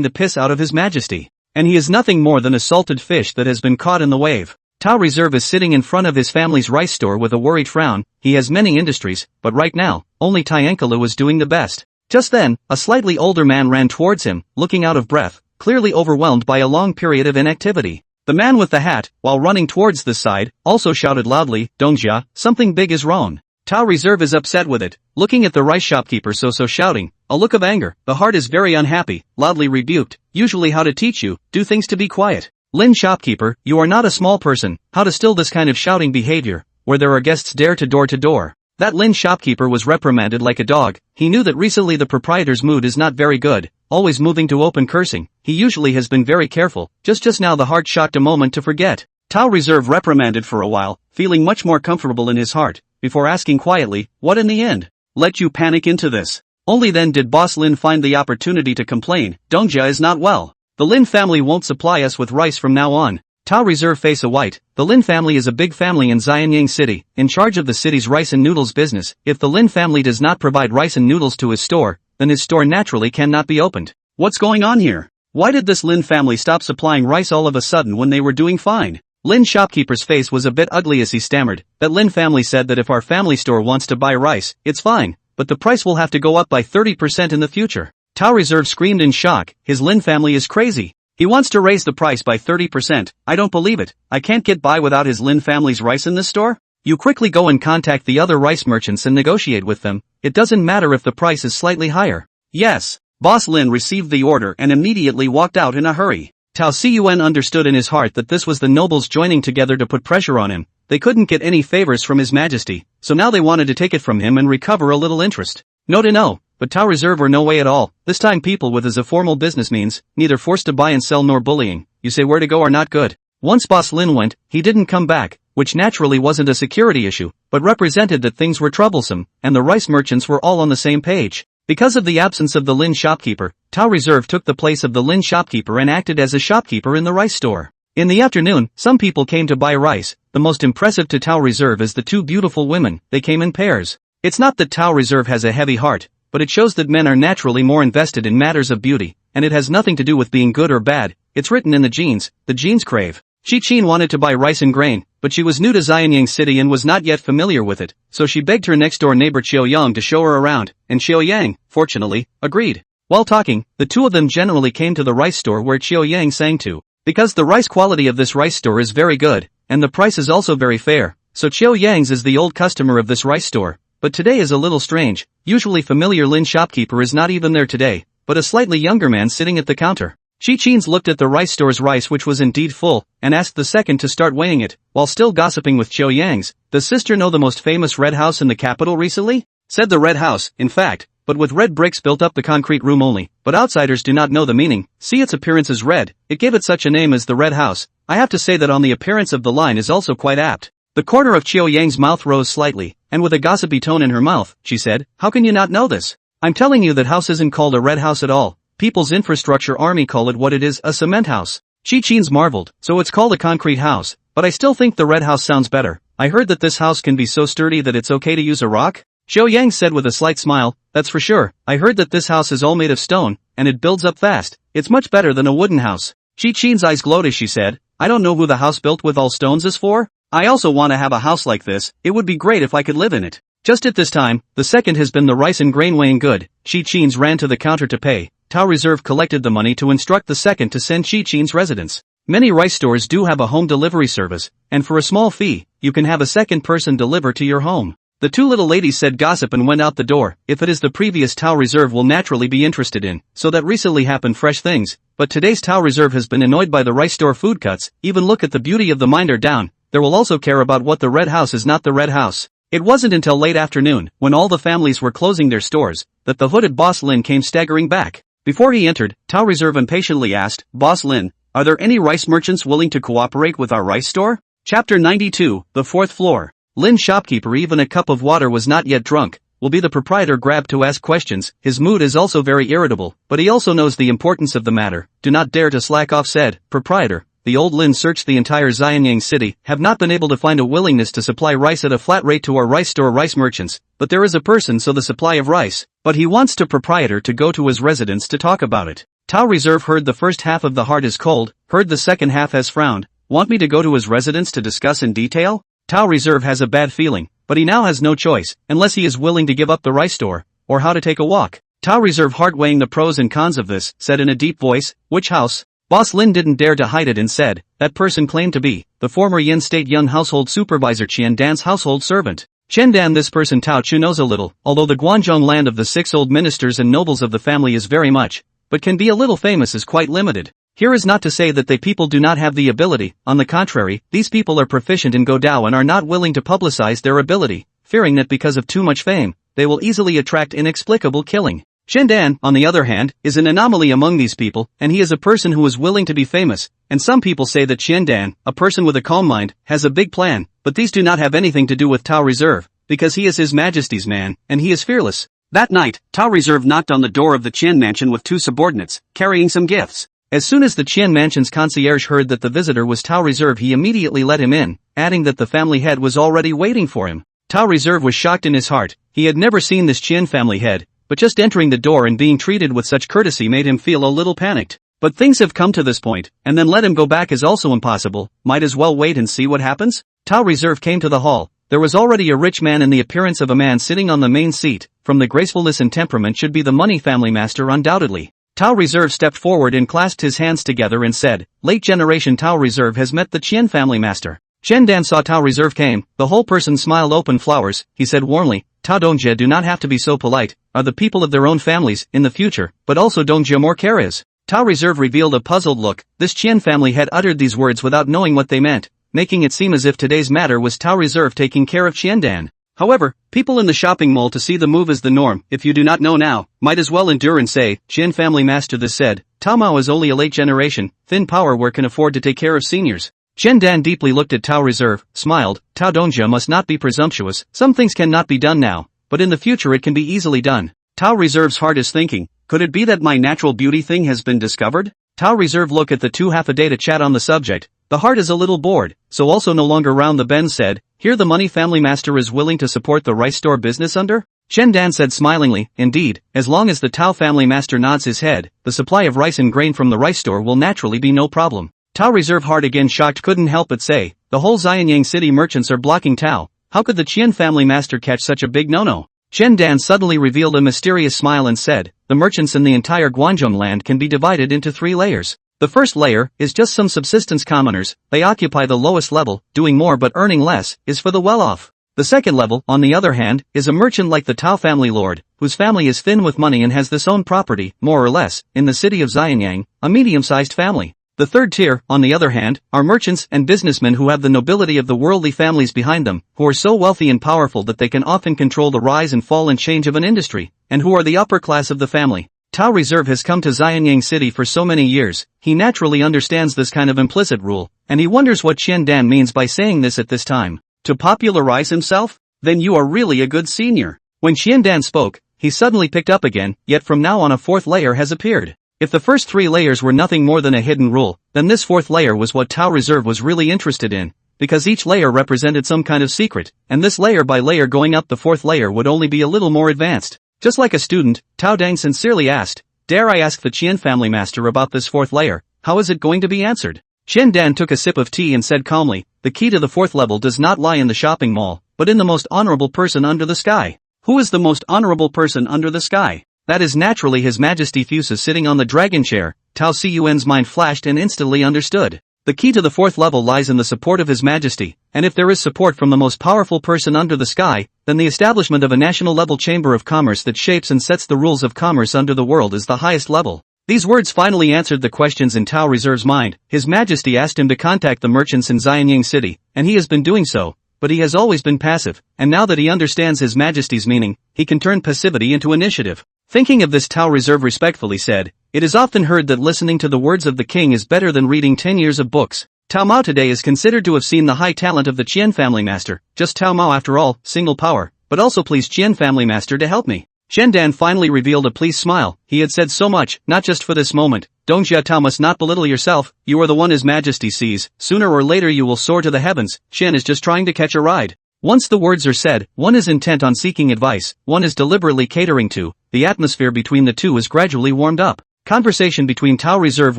the piss out of His Majesty? And he is nothing more than a salted fish that has been caught in the wave. Tao Reserve is sitting in front of his family's rice store with a worried frown. He has many industries, but right now, only Tiankalu is doing the best. Just then, a slightly older man ran towards him, looking out of breath, clearly overwhelmed by a long period of inactivity. The man with the hat, while running towards this side, also shouted loudly, "Dongjia, something big is wrong." Tao Reserve is upset with it, looking at the rice shopkeeper so shouting, a look of anger. The heart is very unhappy, loudly rebuked. Usually how to teach you, do things to be quiet. Lin shopkeeper, you are not a small person, how to still this kind of shouting behavior, where there are guests dare to door to door. That Lin shopkeeper was reprimanded like a dog. He knew that recently the proprietor's mood is not very good, always moving to open cursing. He usually has been very careful, just now the heart shocked a moment to forget. Tao Reserve reprimanded for a while, feeling much more comfortable in his heart, before asking quietly, what in the end let you panic into this? Only then did Boss Lin find the opportunity to complain, Dongjia is not well. The Lin family won't supply us with rice from now on. Tao Reserve face a white. The Lin family is a big family in Xianyang City, in charge of the city's rice and noodles business. If the Lin family does not provide rice and noodles to his store, then his store naturally cannot be opened. What's going on here? Why did this Lin family stop supplying rice all of a sudden when they were doing fine? Lin shopkeeper's face was a bit ugly as he stammered. That Lin family said that if our family store wants to buy rice, it's fine, but the price will have to go up by 30% in the future. Tao Reserve screamed in shock, his Lin family is crazy. He wants to raise the price by 30%, I don't believe it. I can't get by without his Lin family's rice in this store? You quickly go and contact the other rice merchants and negotiate with them. It doesn't matter if the price is slightly higher. Yes. Boss Lin received the order and immediately walked out in a hurry. Tao Cun understood in his heart that this was the nobles joining together to put pressure on him. They couldn't get any favors from His Majesty, so now they wanted to take it from him and recover a little interest. No, but Tao Reserve were no way at all. This time people with as a formal business means, neither forced to buy and sell nor bullying. You say where to go are not good. Once Boss Lin went, he didn't come back, which naturally wasn't a security issue, but represented that things were troublesome, and the rice merchants were all on the same page. Because of the absence of the Lin shopkeeper, Tao Reserve took the place of the Lin shopkeeper and acted as a shopkeeper in the rice store. In the afternoon, some people came to buy rice. The most impressive to Tao Reserve is the two beautiful women. They came in pairs. It's not that Tao Reserve has a heavy heart, but it shows that men are naturally more invested in matters of beauty, and it has nothing to do with being good or bad. It's written in the genes crave. Qin wanted to buy rice and grain, but she was new to Xianyang City and was not yet familiar with it, so she begged her next-door neighbor Qiaoyang to show her around, and Qiaoyang, fortunately, agreed. While talking, the two of them generally came to the rice store where Qiaoyang sang to. Because the rice quality of this rice store is very good, and the price is also very fair, so Qiu Yang's is the old customer of this rice store. But today is a little strange, usually familiar Lin shopkeeper is not even there today, but a slightly younger man sitting at the counter. Qi Qin's looked at the rice store's rice which was indeed full, and asked the second to start weighing it, while still gossiping with Qiu Yang's. Does sister know the most famous red house in the capital recently? Said the red house, in fact, but with red bricks built up the concrete room only, but outsiders do not know the meaning. See its appearance is red, it gave it such a name as the red house. I have to say that on the appearance of the line is also quite apt. The corner of Qiu Yang's mouth rose slightly, and with a gossipy tone in her mouth, she said, how can you not know this? I'm telling you that house isn't called a red house at all. People's infrastructure army call it what it is, a cement house. Qi Qin's marveled, so it's called a concrete house, but I still think the red house sounds better. I heard that this house can be so sturdy that it's okay to use a rock? Qiu Yang said with a slight smile, that's for sure. I heard that this house is all made of stone, and it builds up fast. It's much better than a wooden house. Qi Qin's eyes glowed as she said, I don't know who the house built with all stones is for. I also want to have a house like this, it would be great if I could live in it. Just at this time, the second has been the rice and grain weighing good. Qi Qin's ran to the counter to pay. Tao Reserve collected the money to instruct the second to send Qi Qin's residence. Many rice stores do have a home delivery service, and for a small fee, you can have a second person deliver to your home. The two little ladies said gossip and went out the door. If it is the previous Tao Reserve will naturally be interested in, so that recently happened fresh things, but today's Tao Reserve has been annoyed by the rice store food cuts. Even look at the beauty of the minder down, there will also care about what the red house is not the red house. It wasn't until late afternoon, when all the families were closing their stores, that the hooded boss Lin came staggering back. Before he entered, Tao Reserve impatiently asked, Boss Lin, are there any rice merchants willing to cooperate with our rice store? Chapter 92, The Fourth Floor. Lin's shopkeeper, even a cup of water was not yet drunk, will be the proprietor grabbed to ask questions. His mood is also very irritable, but he also knows the importance of the matter. Do not dare to slack off, said proprietor. The old Lin searched the entire Xianyang city, have not been able to find a willingness to supply rice at a flat rate to our rice store rice merchants, but there is a person so the supply of rice, but he wants to proprietor to go to his residence to talk about it. Tao Reserve heard the first half of the heart is cold, heard the second half has frowned. Want me to go to his residence to discuss in detail? Tao Reserve has a bad feeling, but he now has no choice, unless he is willing to give up the rice store, or how to take a walk. Tao Reserve heart weighing the pros and cons of this, said in a deep voice, which house? Boss Lin didn't dare to hide it and said, that person claimed to be the former Yin State Young Household Supervisor Qin Dan's household servant. Qin Dan, this person Tao Chu knows a little, although the Guanzhong land of the 6 old ministers and nobles of the family is very much, but can be a little famous is quite limited. Here is not to say that they people do not have the ability, on the contrary, these people are proficient in Go Dao and are not willing to publicize their ability, fearing that because of too much fame, they will easily attract inexplicable killing. Qin Dan, on the other hand, is an anomaly among these people, and he is a person who is willing to be famous, and some people say that Qin Dan, a person with a calm mind, has a big plan, but these do not have anything to do with Tao Reserve, because he is His Majesty's man, and he is fearless. That night, Tao Reserve knocked on the door of the Qin mansion with 2 subordinates, carrying some gifts. As soon as the Qin mansion's concierge heard that the visitor was Tao Reserve, he immediately let him in, adding that the family head was already waiting for him. Tao Reserve was shocked in his heart. He had never seen this Qin family head, but just entering the door and being treated with such courtesy made him feel a little panicked. But things have come to this point, and then let him go back is also impossible. Might as well wait and see what happens. Tao Reserve came to the hall. There was already a rich man in the appearance of a man sitting on the main seat. From the gracefulness and temperament should be the money family master undoubtedly. Tao Reserve stepped forward and clasped his hands together and said, late generation Tao Reserve has met the Qin family master. Qin Dan saw Tao Reserve came, the whole person smiled open flowers, he said warmly, Tao Dongjie do not have to be so polite, are the people of their own families, in the future, but also Dongjie more care is. Tao Reserve revealed a puzzled look. This Qin family had uttered these words without knowing what they meant, making it seem as if today's matter was Tao Reserve taking care of Qin Dan. However, people in the shopping mall to see the move is the norm. If you do not know now, might as well endure and say, Qin family master this said, Tao Mao is only a late generation, thin power where can afford to take care of seniors. Qin Dan deeply looked at Tao Reserve, smiled, Tao Dongjie must not be presumptuous, some things cannot be done now, but in the future it can be easily done. Tao Reserve's heart is thinking, could it be that my natural beauty thing has been discovered? Tao Reserve look at the two half a day to chat on the subject. The heart is a little bored, so also no longer round the bend said, here the money family master is willing to support the rice store business under? Qin Dan said smilingly, indeed, as long as the Tao family master nods his head, the supply of rice and grain from the rice store will naturally be no problem. Tao Reserve heart again shocked couldn't help but say, the whole Xianyang city merchants are blocking Tao, how could the Qin family master catch such a big no-no? Qin Dan suddenly revealed a mysterious smile and said, the merchants in the entire Guanzhong land can be divided into 3 layers. The first layer is just some subsistence commoners, they occupy the lowest level, doing more but earning less, is for the well-off. The second level, on the other hand, is a merchant like the Tao family lord, whose family is thin with money and has this own property, more or less, in the city of Xianyang, a medium-sized family. The third tier, on the other hand, are merchants and businessmen who have the nobility of the worldly families behind them, who are so wealthy and powerful that they can often control the rise and fall and change of an industry, and who are the upper class of the family. Tao Reserve has come to Xianyang City for so many years, he naturally understands this kind of implicit rule, and he wonders what Qin Dan means by saying this at this time. To popularize himself? Then you are really a good senior. When Qin Dan spoke, he suddenly picked up again, yet from now on a fourth layer has appeared. If the first three layers were nothing more than a hidden rule, then this fourth layer was what Tao Reserve was really interested in, because each layer represented some kind of secret, and this layer by layer going up the fourth layer would only be a little more advanced. Just like a student, Tao Dang sincerely asked, "Dare I ask the Qian family master about this fourth layer, how is it going to be answered?" Qin Dan took a sip of tea and said calmly, "The key to the fourth level does not lie in the shopping mall, but in the most honorable person under the sky." Who is the most honorable person under the sky? That is naturally His Majesty Fusa sitting on the dragon chair. Tao Cun's mind flashed and instantly understood. The key to the fourth level lies in the support of His Majesty, and if there is support from the most powerful person under the sky, then the establishment of a national-level chamber of commerce that shapes and sets the rules of commerce under the world is the highest level. These words finally answered the questions in Tao Reserve's mind. His Majesty asked him to contact the merchants in Xianyang City, and he has been doing so, but he has always been passive, and now that he understands His Majesty's meaning, he can turn passivity into initiative. Thinking of this, Tao Reserve respectfully said, "It is often heard that listening to the words of the king is better than reading 10 years of books. Tao Mao today is considered to have seen the high talent of the Qian family master, just Tao Mao after all, single power, but also please Qian family master to help me." Qin Dan finally revealed a pleased smile. He had said so much, not just for this moment. Dongjia Tao must not belittle yourself, you are the one His Majesty sees, sooner or later you will soar to the heavens, Qin is just trying to catch a ride. Once the words are said, one is intent on seeking advice, one is deliberately catering to, the atmosphere between the two is gradually warmed up. Conversation between Tao Reserve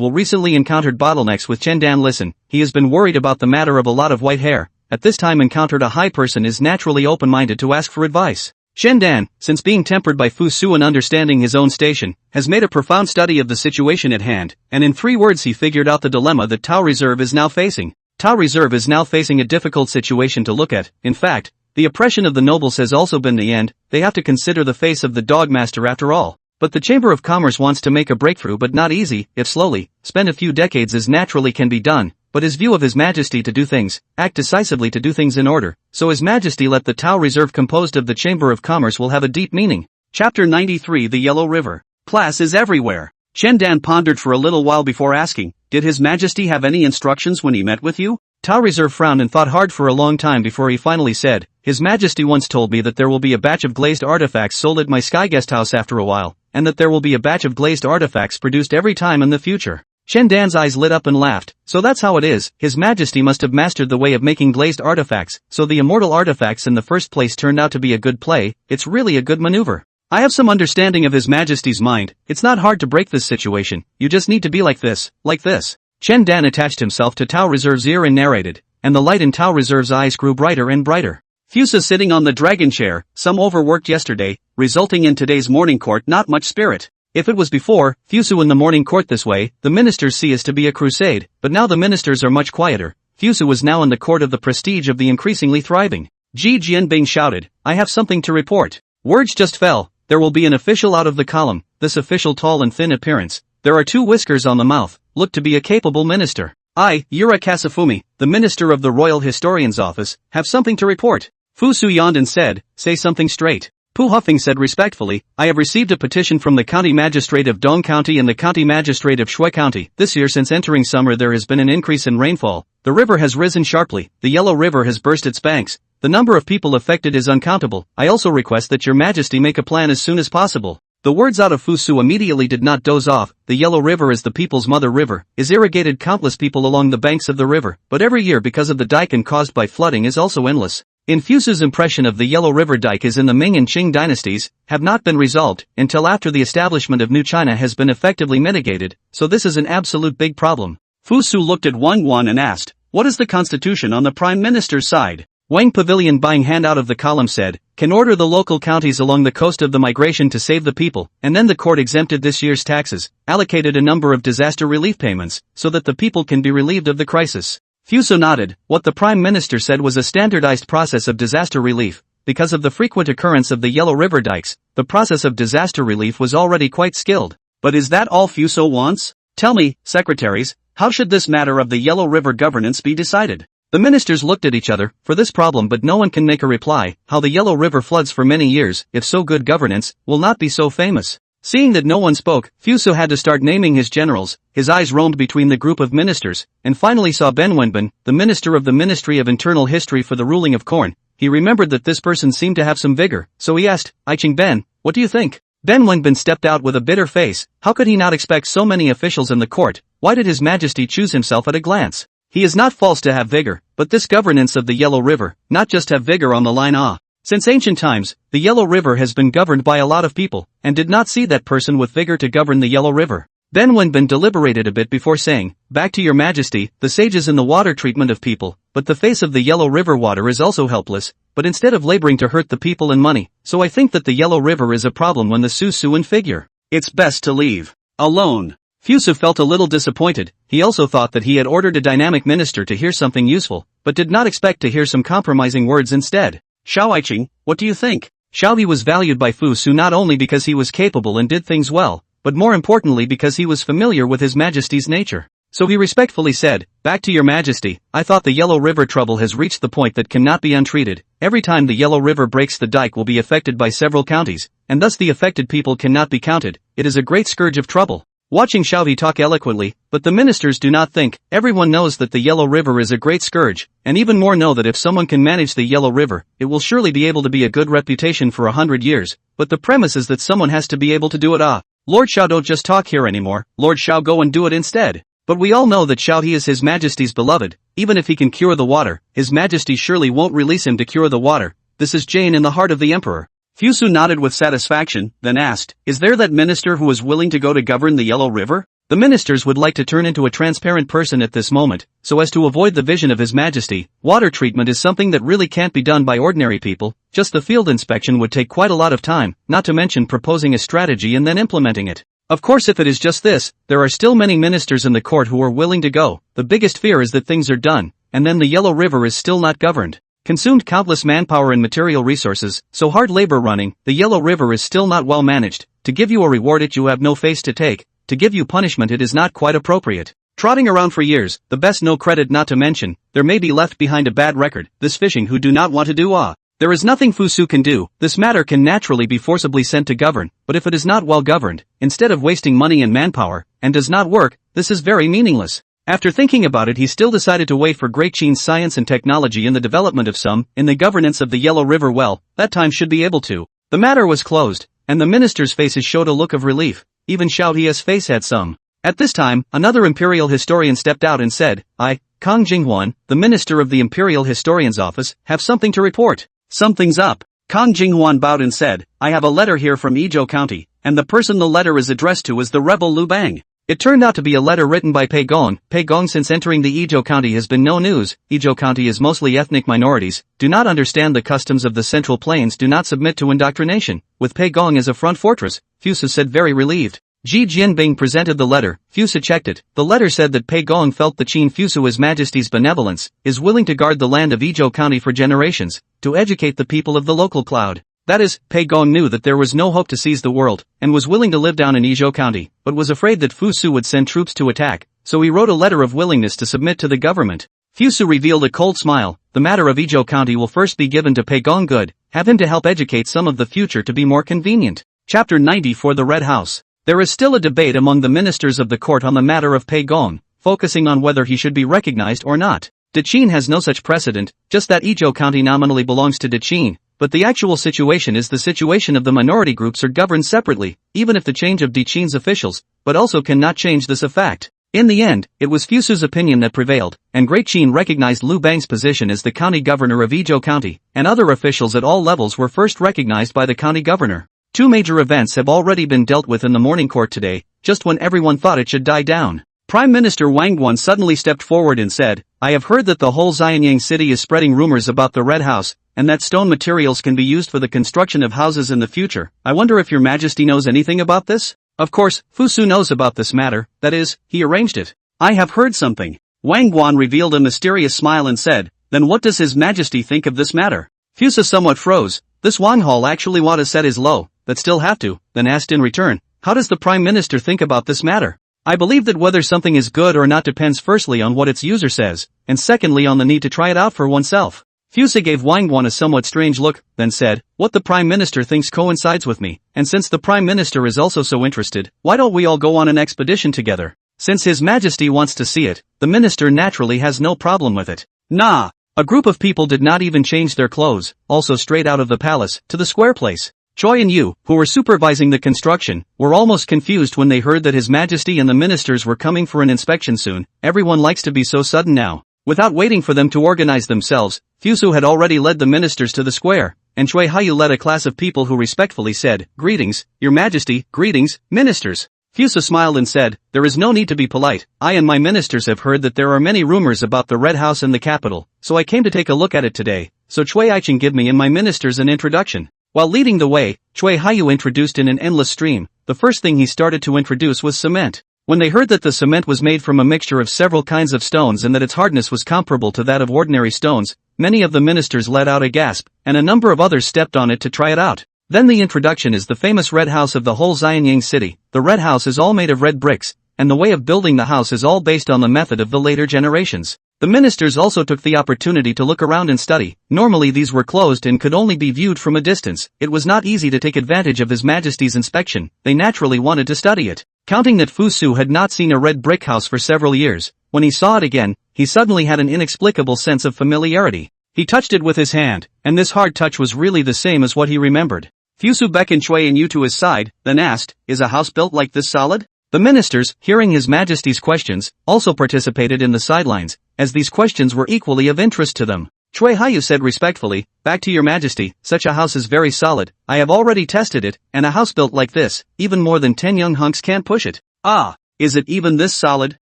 will recently encountered bottlenecks with Qin Dan. Listen, he has been worried about the matter of a lot of white hair, at this time encountered a high person is naturally open-minded to ask for advice. Qin Dan, since being tempered by Fu Su and understanding his own station, has made a profound study of the situation at hand, and in 3 words he figured out the dilemma that Tao Reserve is now facing. Tao Reserve is now facing a difficult situation to look at. In fact, the oppression of the nobles has also been the end, they have to consider the face of the dogmaster after all. But the Chamber of Commerce wants to make a breakthrough, but not easy, if slowly, spend a few decades as naturally can be done, but his view of His Majesty to do things, act decisively to do things in order, so His Majesty let the Tao Reserve composed of the Chamber of Commerce will have a deep meaning. Chapter 93 The Yellow River. Class is everywhere. Qin Dan pondered for a little while before asking, "Did His Majesty have any instructions when he met with you?" Tao Reserve frowned and thought hard for a long time before he finally said, "His Majesty once told me that there will be a batch of glazed artifacts sold at my sky guest house after a while, and that there will be a batch of glazed artifacts produced every time in the future." Qin Dan's eyes lit up and laughed. "So that's how it is, His Majesty must have mastered the way of making glazed artifacts, so the immortal artifacts in the first place turned out to be a good play, it's really a good maneuver. I have some understanding of His Majesty's mind, it's not hard to break this situation, you just need to be like this, like this." Qin Dan attached himself to Tao Reserve's ear and narrated, and the light in Tao Reserve's eyes grew brighter and brighter. Fusa sitting on the dragon chair, some overworked yesterday, resulting in today's morning court not much spirit. If it was before, Fusu in the morning court this way, the ministers see as to be a crusade, but now the ministers are much quieter. Fusu was now in the court of the prestige of the increasingly thriving. Ji Jianbing shouted, "I have something to report." Words just fell, there will be an official out of the column, this official tall and thin appearance. There are 2 whiskers on the mouth, looked to be a capable minister. I, Yura Kasafumi, the minister of the Royal Historian's Office, have something to report. Fusu yawned and said, "Say something straight." Pu Huffing said respectfully, "I have received a petition from the County Magistrate of Dong County and the County Magistrate of Shui County. This year since entering summer there has been an increase in rainfall. The river has risen sharply, the Yellow River has burst its banks. The number of people affected is uncountable. I also request that your Majesty make a plan as soon as possible." The words out of Fusu immediately did not doze off. The Yellow River is the people's mother river, is irrigated countless people along the banks of the river, but every year because of the dike and caused by flooding is also endless. In Fusu's impression of the Yellow River dike is in the Ming and Qing dynasties, have not been resolved, until after the establishment of New China has been effectively mitigated, so this is an absolute big problem. Fusu looked at Wang Wan and asked, "What is the constitution on the Prime Minister's side?" Wang Pavilion buying hand out of the column said, can order the local counties along the coast of the migration to save the people, and then the court exempted this year's taxes, allocated a number of disaster relief payments, so that the people can be relieved of the crisis. Fuso nodded. What the Prime Minister said was a standardized process of disaster relief. Because of the frequent occurrence of the Yellow River dikes, the process of disaster relief was already quite skilled. But is that all Fuso wants? Tell me, secretaries, how should this matter of the Yellow River governance be decided? The ministers looked at each other for this problem, but no one can make a reply. How the Yellow River floods for many years, if so good governance, will not be so famous. Seeing that no one spoke, Fuso had to start naming his generals. His eyes roamed between the group of ministers, and finally saw Ben Wenbin, the minister of the Ministry of Internal History for the ruling of corn. He remembered that this person seemed to have some vigor, so he asked, "Iching Ben, what do you think?" Ben Wenbin stepped out with a bitter face. How could he not expect so many officials in the court? Why did His Majesty choose himself at a glance? He is not false to have vigor, but this governance of the Yellow River, not just have vigor on the line Since ancient times, the Yellow River has been governed by a lot of people, and did not see that person with vigor to govern the Yellow River. Ben Wenbin deliberated a bit before saying, "Back to your Majesty, the sage is in the water treatment of people, but the face of the Yellow River water is also helpless, but instead of laboring to hurt the people and money, so I think that the Yellow River is a problem when the Su-Su in figure. It's best to leave alone." Fuso felt a little disappointed. He also thought that he had ordered a dynamic minister to hear something useful, but did not expect to hear some compromising words instead. Xiao Aiqing, what do you think? Xiao He was valued by Fuso not only because he was capable and did things well, but more importantly because he was familiar with His Majesty's nature. So he respectfully said, "Back to your Majesty, I thought the Yellow River trouble has reached the point that cannot be untreated. Every time the Yellow River breaks, the dike will be affected by several counties, and thus the affected people cannot be counted. It is a great scourge of trouble." Watching Xiaovi talk eloquently, but the ministers do not think. Everyone knows that the Yellow River is a great scourge, and even more know that if someone can manage the Yellow River, it will surely be able to be a good reputation for 100 years, but the premise is that someone has to be able to do it. Lord Xiao, don't just talk here anymore, Lord Xiao, go and do it instead. But we all know that Xiao He is His Majesty's beloved. Even if he can cure the water, His Majesty surely won't release him to cure the water. This is Jane in the heart of the Emperor. Fuso nodded with satisfaction, then asked, "Is there that minister who is willing to go to govern the Yellow River?" The ministers would like to turn into a transparent person at this moment, so as to avoid the vision of His Majesty. Water treatment is something that really can't be done by ordinary people. Just the field inspection would take quite a lot of time, not to mention proposing a strategy and then implementing it. Of course, if it is just this, there are still many ministers in the court who are willing to go. The biggest fear is that things are done, and then the Yellow River is still not governed. Consumed countless manpower and material resources, so hard labor running, the Yellow River is still not well managed. To give you a reward it you have no face to take, to give you punishment it is not quite appropriate. Trotting around for years, the best no credit, not to mention, there may be left behind a bad record, this fishing who do not want to do There is nothing Fuso can do. This matter can naturally be forcibly sent to govern, but if it is not well governed, instead of wasting money and manpower, and does not work, this is very meaningless. After thinking about it, he still decided to wait for Great Qin's science and technology in the development of some, in the governance of the Yellow River well, that time should be able to. The matter was closed, and the ministers' faces showed a look of relief. Even Xiao He's face had some. At this time, another imperial historian stepped out and said, "I, Kang Jinghuan, the minister of the imperial historian's office, have something to report." "Something's up." Kang Jinghuan bowed and said, "I have a letter here from Yizhou County, and the person the letter is addressed to is the rebel Lu Bang." It turned out to be a letter written by Pei Gong. Pei Gong, since entering the Yizhou County, has been no news. Yizhou County is mostly ethnic minorities, do not understand the customs of the Central Plains, do not submit to indoctrination. With Pei Gong as a front fortress, Fuso said, very relieved. Ji Jianbing presented the letter. Fuso checked it. The letter said that Pei Gong felt the Qin Fuso, His Majesty's benevolence, is willing to guard the land of Yizhou County for generations, to educate the people of the local cloud. That is, Pei Gong knew that there was no hope to seize the world, and was willing to live down in Yizhou County, but was afraid that Fuso would send troops to attack, so he wrote a letter of willingness to submit to the government. Fuso revealed a cold smile. The matter of Yizhou County will first be given to Pei Gong. Good, have him to help educate some of the future to be more convenient. Chapter 90 for the Red House. There is still a debate among the ministers of the court on the matter of Pei Gong, focusing on whether he should be recognized or not. De Qin has no such precedent, just that Yizhou County nominally belongs to De Qin. But the actual situation is the situation of the minority groups are governed separately, even if the change of De Qin's officials, but also cannot change this fact. In the end, it was Fuso's opinion that prevailed, and Great Qin recognized Lu Bang's position as the county governor of Yizhou County, and other officials at all levels were first recognized by the county governor. Two major events have already been dealt with in the morning court today, just when everyone thought it should die down. Prime Minister Wang Guan suddenly stepped forward and said, I have heard that the whole Xianyang city is spreading rumors about the Red House, and that stone materials can be used for the construction of houses in the future. I wonder if your majesty knows anything about this? Of course, Fusu knows about this matter, that is, he arranged it. I have heard something. Wang Guan revealed a mysterious smile and said, then what does his majesty think of this matter? Fusu somewhat froze. This Wang Hall actually want to set his low, that still have to, then asked in return, how does the Prime Minister think about this matter? I believe that whether something is good or not depends firstly on what its user says, and secondly on the need to try it out for oneself. Fusa gave Wang Guan a somewhat strange look, then said, what the Prime Minister thinks coincides with me, and since the Prime Minister is also so interested, why don't we all go on an expedition together? Since His Majesty wants to see it, the Minister naturally has no problem with it. Nah! A group of people did not even change their clothes, also straight out of the palace, to the square place. Choi and Yu, who were supervising the construction, were almost confused when they heard that His Majesty and the ministers were coming for an inspection soon. Everyone likes to be so sudden now. Without waiting for them to organize themselves, Fusu had already led the ministers to the square, and Choi Hayu led a class of people who respectfully said, Greetings, Your Majesty, greetings, ministers. Fusu smiled and said, there is no need to be polite. I and my ministers have heard that there are many rumors about the Red House in the capital, so I came to take a look at it today. So Choi Aichen give me and my ministers an introduction. While leading the way, Choi Hayu introduced in an endless stream. The first thing he started to introduce was cement. When they heard that the cement was made from a mixture of several kinds of stones and that its hardness was comparable to that of ordinary stones, many of the ministers let out a gasp, and a number of others stepped on it to try it out. Then the introduction is the famous Red House of the whole Xianyang city. The Red House is all made of red bricks, and the way of building the house is all based on the method of the later generations. The ministers also took the opportunity to look around and study. Normally these were closed and could only be viewed from a distance. It was not easy to take advantage of His Majesty's inspection. They naturally wanted to study it. Counting that Fusu had not seen a red brick house for several years, when he saw it again, he suddenly had an inexplicable sense of familiarity. He touched it with his hand, and this hard touch was really the same as what he remembered. Fusu beckoned Choi and Yu to his side, then asked, is a house built like this solid? The ministers, hearing His Majesty's questions, also participated in the sidelines, as these questions were equally of interest to them. Choi Hayu said respectfully, back to Your Majesty, such a house is very solid. I have already tested it, and a house built like this, even more than 10 young hunks can't push it. Ah, is it even this solid?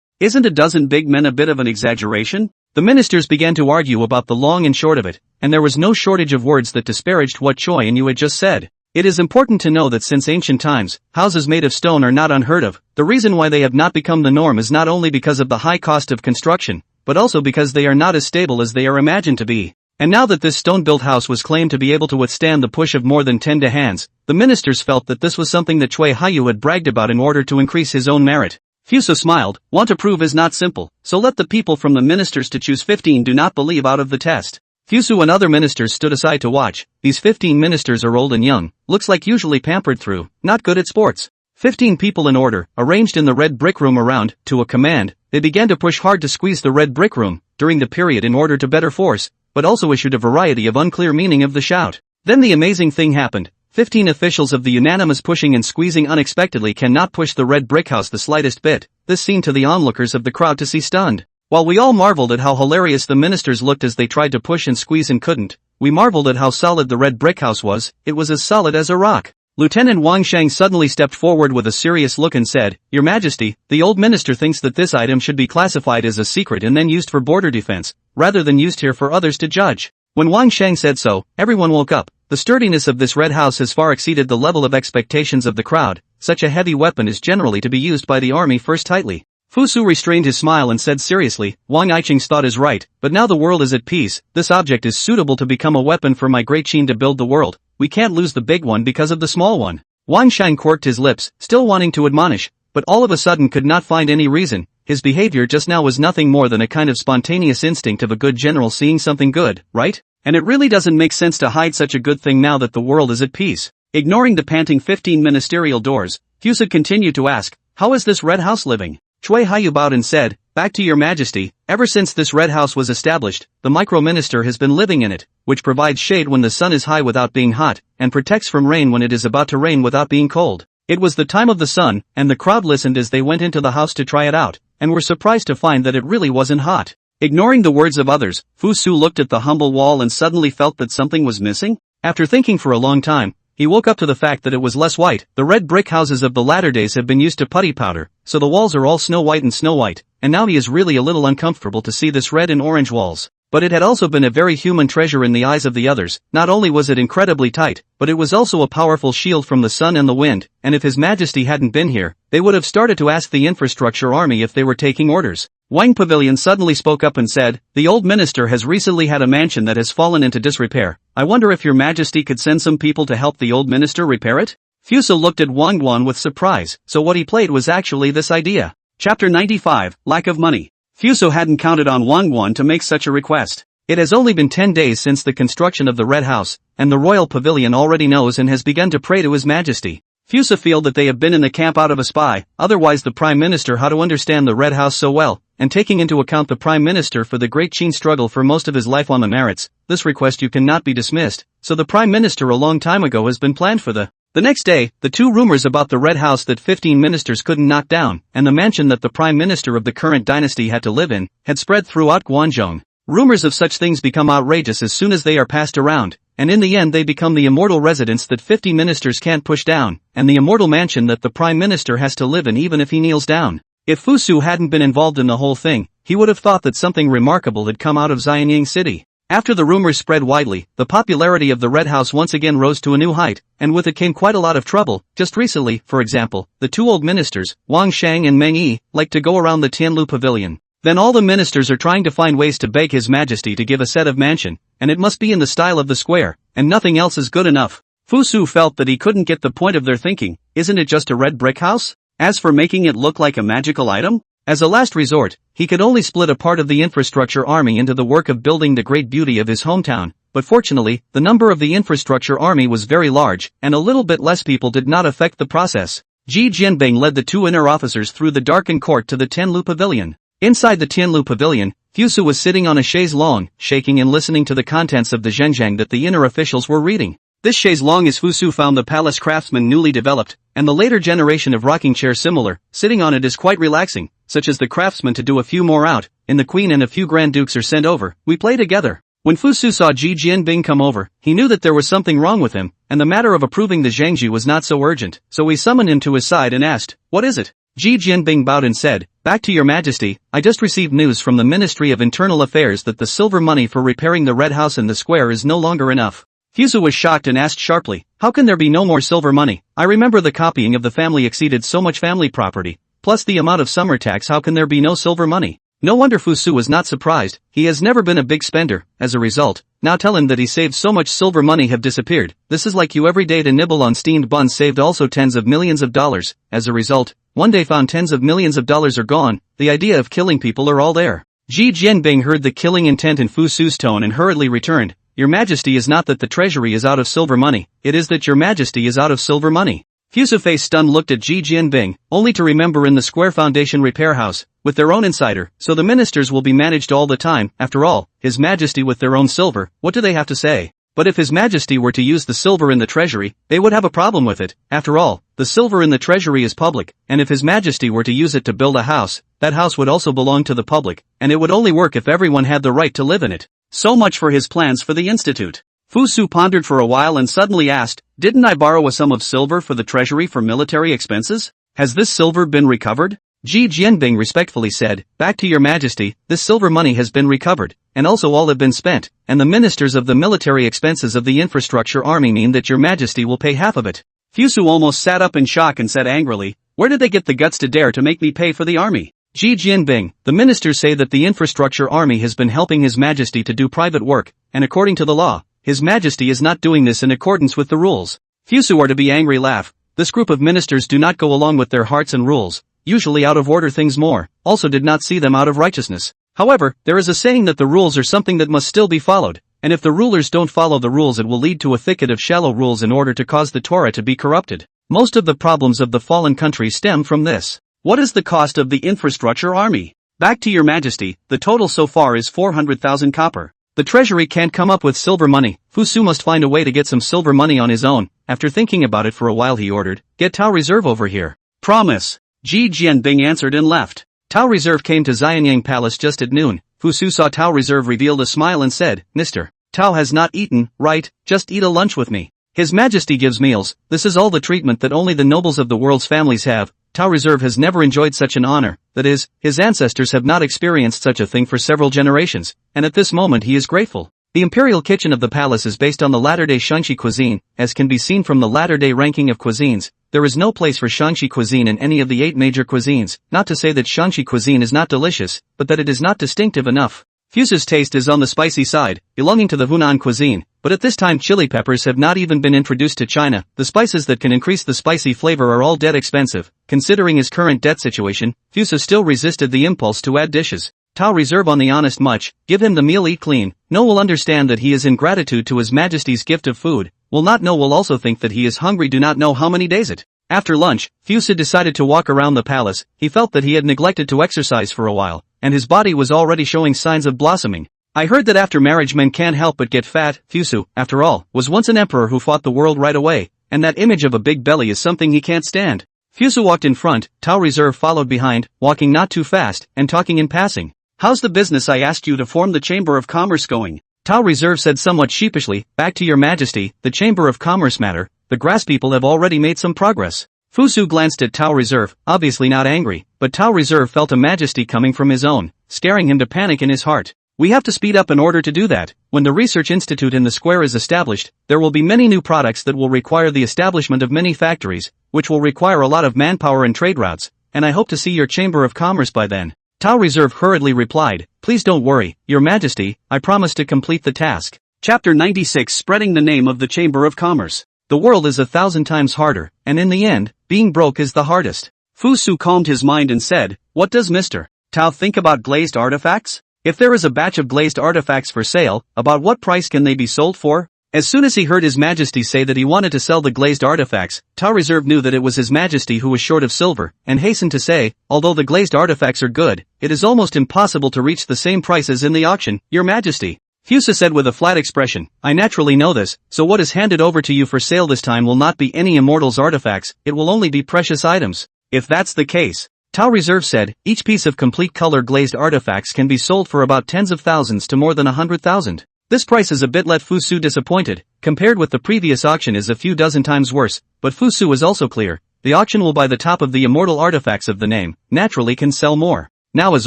Isn't a dozen big men a bit of an exaggeration? The ministers began to argue about the long and short of it, and there was no shortage of words that disparaged what Choi and Yu had just said. It is important to know that since ancient times, houses made of stone are not unheard of. The reason why they have not become the norm is not only because of the high cost of construction, but also because they are not as stable as they are imagined to be. And now that this stone-built house was claimed to be able to withstand the push of more than 10 hands, the ministers felt that this was something that Choi Hayu had bragged about in order to increase his own merit. Fuso smiled, want to prove is not simple, so let the people from the ministers to choose 15 do not believe out of the test. Fusu and other ministers stood aside to watch. These 15 ministers are old and young, looks like usually pampered through, not good at sports. 15 people in order, arranged in the red brick room around, to a command, they began to push hard to squeeze the red brick room, during the period in order to better force, but also issued a variety of unclear meaning of the shout. Then the amazing thing happened. 15 officials of the unanimous pushing and squeezing unexpectedly cannot push the red brick house the slightest bit. This seemed to the onlookers of the crowd to see stunned. While we all marveled at how hilarious the ministers looked as they tried to push and squeeze and couldn't, we marveled at how solid the red brick house was. It was as solid as a rock. Lieutenant Wang Shang suddenly stepped forward with a serious look and said, Your Majesty, the old minister thinks that this item should be classified as a secret and then used for border defense, rather than used here for others to judge. When Wang Shang said so, everyone woke up. The sturdiness of this red house has far exceeded the level of expectations of the crowd. Such a heavy weapon is generally to be used by the army first tightly. Fusu restrained his smile and said seriously, Wang Iching's thought is right, but now the world is at peace. This object is suitable to become a weapon for my great Qin to build the world. We can't lose the big one because of the small one. Wang Shang quirked his lips, still wanting to admonish, but all of a sudden could not find any reason. His behavior just now was nothing more than a kind of spontaneous instinct of a good general seeing something good, right? And it really doesn't make sense to hide such a good thing now that the world is at peace. Ignoring the panting 15 ministerial doors, Fusu continued to ask, how is this red house living? Choi Hayu bowed and said, Back to Your Majesty, ever since this red house was established, the micro-minister has been living in it, which provides shade when the sun is high without being hot, and protects from rain when it is about to rain without being cold. It was the time of the sun, and the crowd listened as they went into the house to try it out, and were surprised to find that it really wasn't hot. Ignoring the words of others, Fusu looked at the humble wall and suddenly felt that something was missing. After thinking for a long time, he woke up to the fact that it was less white. The red brick houses of the latter days have been used to putty powder, so the walls are all snow white, and now he is really a little uncomfortable to see this red and orange walls. But it had also been a very human treasure in the eyes of the others. Not only was it incredibly tight, but it was also a powerful shield from the sun and the wind, and if His Majesty hadn't been here, they would have started to ask the infrastructure army if they were taking orders. Wang Pavilion suddenly spoke up and said, "The old minister has recently had a mansion that has fallen into disrepair. I wonder if your majesty could send some people to help the old minister repair it?" Fuso looked at Wang Guan with surprise, so what he played was actually this idea. Chapter 95, Lack of Money. Fuso hadn't counted on Wang Guan to make such a request. It has only been 10 days since the construction of the Red House, and the royal pavilion already knows and has begun to pray to His Majesty. Fuso feel that they have been in the camp out of a spy, otherwise the Prime Minister how to understand the Red House so well, and taking into account the Prime Minister for the Great Qin struggle for most of his life on the merits, this request you cannot be dismissed, so the Prime Minister a long time ago has been planned for the next day, the two rumors about the Red House that 15 ministers couldn't knock down, and the mansion that the Prime Minister of the current dynasty had to live in, had spread throughout Guangzhou. Rumors of such things become outrageous as soon as they are passed around, and in the end they become the immortal residence that 50 ministers can't push down, and the immortal mansion that the Prime Minister has to live in even if he kneels down. If Fusu hadn't been involved in the whole thing, he would have thought that something remarkable had come out of Xianyang City. After the rumors spread widely, the popularity of the Red House once again rose to a new height, and with it came quite a lot of trouble. Just recently, for example, the two old ministers, Wang Shang and Meng Yi, like to go around the Tianlu Pavilion. Then all the ministers are trying to find ways to beg His Majesty to give a set of mansion, and it must be in the style of the square, and nothing else is good enough. Fusu felt that he couldn't get the point of their thinking. Isn't it just a red brick house? As for making it look like a magical item, as a last resort, he could only split a part of the infrastructure army into the work of building the great beauty of his hometown, but fortunately, the number of the infrastructure army was very large, and a little bit less people did not affect the process. Ji Jianbing led the two inner officers through the darkened court to the Tianlu Pavilion. Inside the Tianlu Pavilion, Fusu was sitting on a chaise longue, shaking and listening to the contents of the zhenzhang that the inner officials were reading. This chaise longue is Fusu found the palace craftsman newly developed, and the later generation of rocking chair similar, sitting on it is quite relaxing, such as the craftsman to do a few more out, and the queen and a few grand dukes are sent over, we play together. When Fusu saw Ji Jianbing come over, he knew that there was something wrong with him, and the matter of approving the zhangji was not so urgent, so he summoned him to his side and asked, "What is it?" Ji Jianbing bowed and said, "Back to your majesty, I just received news from the Ministry of Internal Affairs that the silver money for repairing the Red House in the square is no longer enough." Fusu was shocked and asked sharply, "How can there be no more silver money? I remember the copying of the family exceeded so much family property, plus the amount of summer tax, how can there be no silver money?" No wonder Fusu was not surprised, he has never been a big spender. As a result, now tell him that he saved so much silver money have disappeared. This is like you every day to nibble on steamed buns saved also tens of millions of dollars. As a result, one day found tens of millions of dollars are gone, the idea of killing people are all there. Ji Jianbing heard the killing intent in Fusu's tone and hurriedly returned, "Your majesty is not that the treasury is out of silver money, it is that your majesty is out of silver money." Fusu face stunned looked at Ji Jianbing, only to remember in the Square Foundation repair house, with their own insider, so the ministers will be managed all the time, after all, His Majesty with their own silver, what do they have to say? But if His Majesty were to use the silver in the treasury, they would have a problem with it. After all, the silver in the treasury is public, and if His Majesty were to use it to build a house, that house would also belong to the public, and it would only work if everyone had the right to live in it. So much for his plans for the institute. Fusu pondered for a while and suddenly asked, "Didn't I borrow a sum of silver for the treasury for military expenses? Has this silver been recovered?" Ji Jianbing respectfully said, "Back to your majesty, this silver money has been recovered, and also all have been spent, and the ministers of the military expenses of the infrastructure army mean that your majesty will pay half of it." Fusu almost sat up in shock and said angrily, "Where did they get the guts to dare to make me pay for the army?" Ji Jianbing, the ministers say that the infrastructure army has been helping His Majesty to do private work, and according to the law, His Majesty is not doing this in accordance with the rules. Fusu are to be angry laugh. This group of ministers do not go along with their hearts and rules, usually out of order things more, also did not see them out of righteousness. However, there is a saying that the rules are something that must still be followed, and if the rulers don't follow the rules it will lead to a thicket of shallow rules in order to cause the Torah to be corrupted. Most of the problems of the fallen country stem from this. What is the cost of the infrastructure army? Back to your majesty, the total so far is 400,000 copper. The treasury can't come up with silver money, Fusu must find a way to get some silver money on his own. After thinking about it for a while he ordered, "Get Tao Reserve over here." "Promise." Ji Jianbing answered and left. Tao Reserve came to Xianyang Palace just at noon. Fusu saw Tao Reserve revealed a smile and said, "Mr. Tao has not eaten, right? Just eat a lunch with me." His Majesty gives meals, this is all the treatment that only the nobles of the world's families have. Tao Reserve has never enjoyed such an honor, that is, his ancestors have not experienced such a thing for several generations, and at this moment he is grateful. The imperial kitchen of the palace is based on the latter-day Shangxi cuisine, as can be seen from the latter-day ranking of cuisines. There is no place for Shangxi cuisine in any of the 8 major cuisines, not to say that Shangxi cuisine is not delicious, but that it is not distinctive enough. Fuse's taste is on the spicy side, belonging to the Hunan cuisine, but at this time chili peppers have not even been introduced to China. The spices that can increase the spicy flavor are all dead expensive. Considering his current debt situation, Fuse still resisted the impulse to add dishes. Tao Reserve on the honest much, give him the meal, eat clean. No will understand that he is in gratitude to his Majesty's gift of food, will not know, will also think that he is hungry, do not know how many days it. After lunch, Fuse decided to walk around the palace. He felt that he had neglected to exercise for a while, and his body was already showing signs of blossoming. I heard that after marriage men can't help but get fat. Fuse, after all, was once an emperor who fought the world right away, and that image of a big belly is something he can't stand. Fuse walked in front, Tao Reserve followed behind, walking not too fast, and talking in passing. How's the business I asked you to form the Chamber of Commerce going? Tao Reserve said somewhat sheepishly, back to your Majesty, the Chamber of Commerce matter, the grass people have already made some progress. Fusu glanced at Tao Reserve, obviously not angry, but Tao Reserve felt a majesty coming from his own, scaring him to panic in his heart. We have to speed up in order to do that. When the research institute in the square is established, there will be many new products that will require the establishment of many factories, which will require a lot of manpower and trade routes, and I hope to see your Chamber of Commerce by then. Tao Reserve hurriedly replied, please don't worry, your Majesty, I promise to complete the task. Chapter 96 Spreading the name of the Chamber of Commerce. The world is 1,000 times harder, and in the end, being broke is the hardest. Fu Su calmed his mind and said, what does Mr. Tao think about glazed artifacts? If there is a batch of glazed artifacts for sale, about what price can they be sold for? As soon as he heard His Majesty say that he wanted to sell the glazed artifacts, Tao Reserve knew that it was His Majesty who was short of silver, and hastened to say, although the glazed artifacts are good, it is almost impossible to reach the same prices in the auction, your Majesty. Fusa said with a flat expression, I naturally know this, so what is handed over to you for sale this time will not be any immortals artifacts, it will only be precious items. If that's the case, Tao Reserve said, each piece of complete color glazed artifacts can be sold for about tens of thousands to more than 100,000. This price is a bit let Fusu disappointed, compared with the previous auction is a few dozen times worse, but Fusu was also clear, the auction will buy the top of the immortal artifacts of the name, naturally can sell more. Now as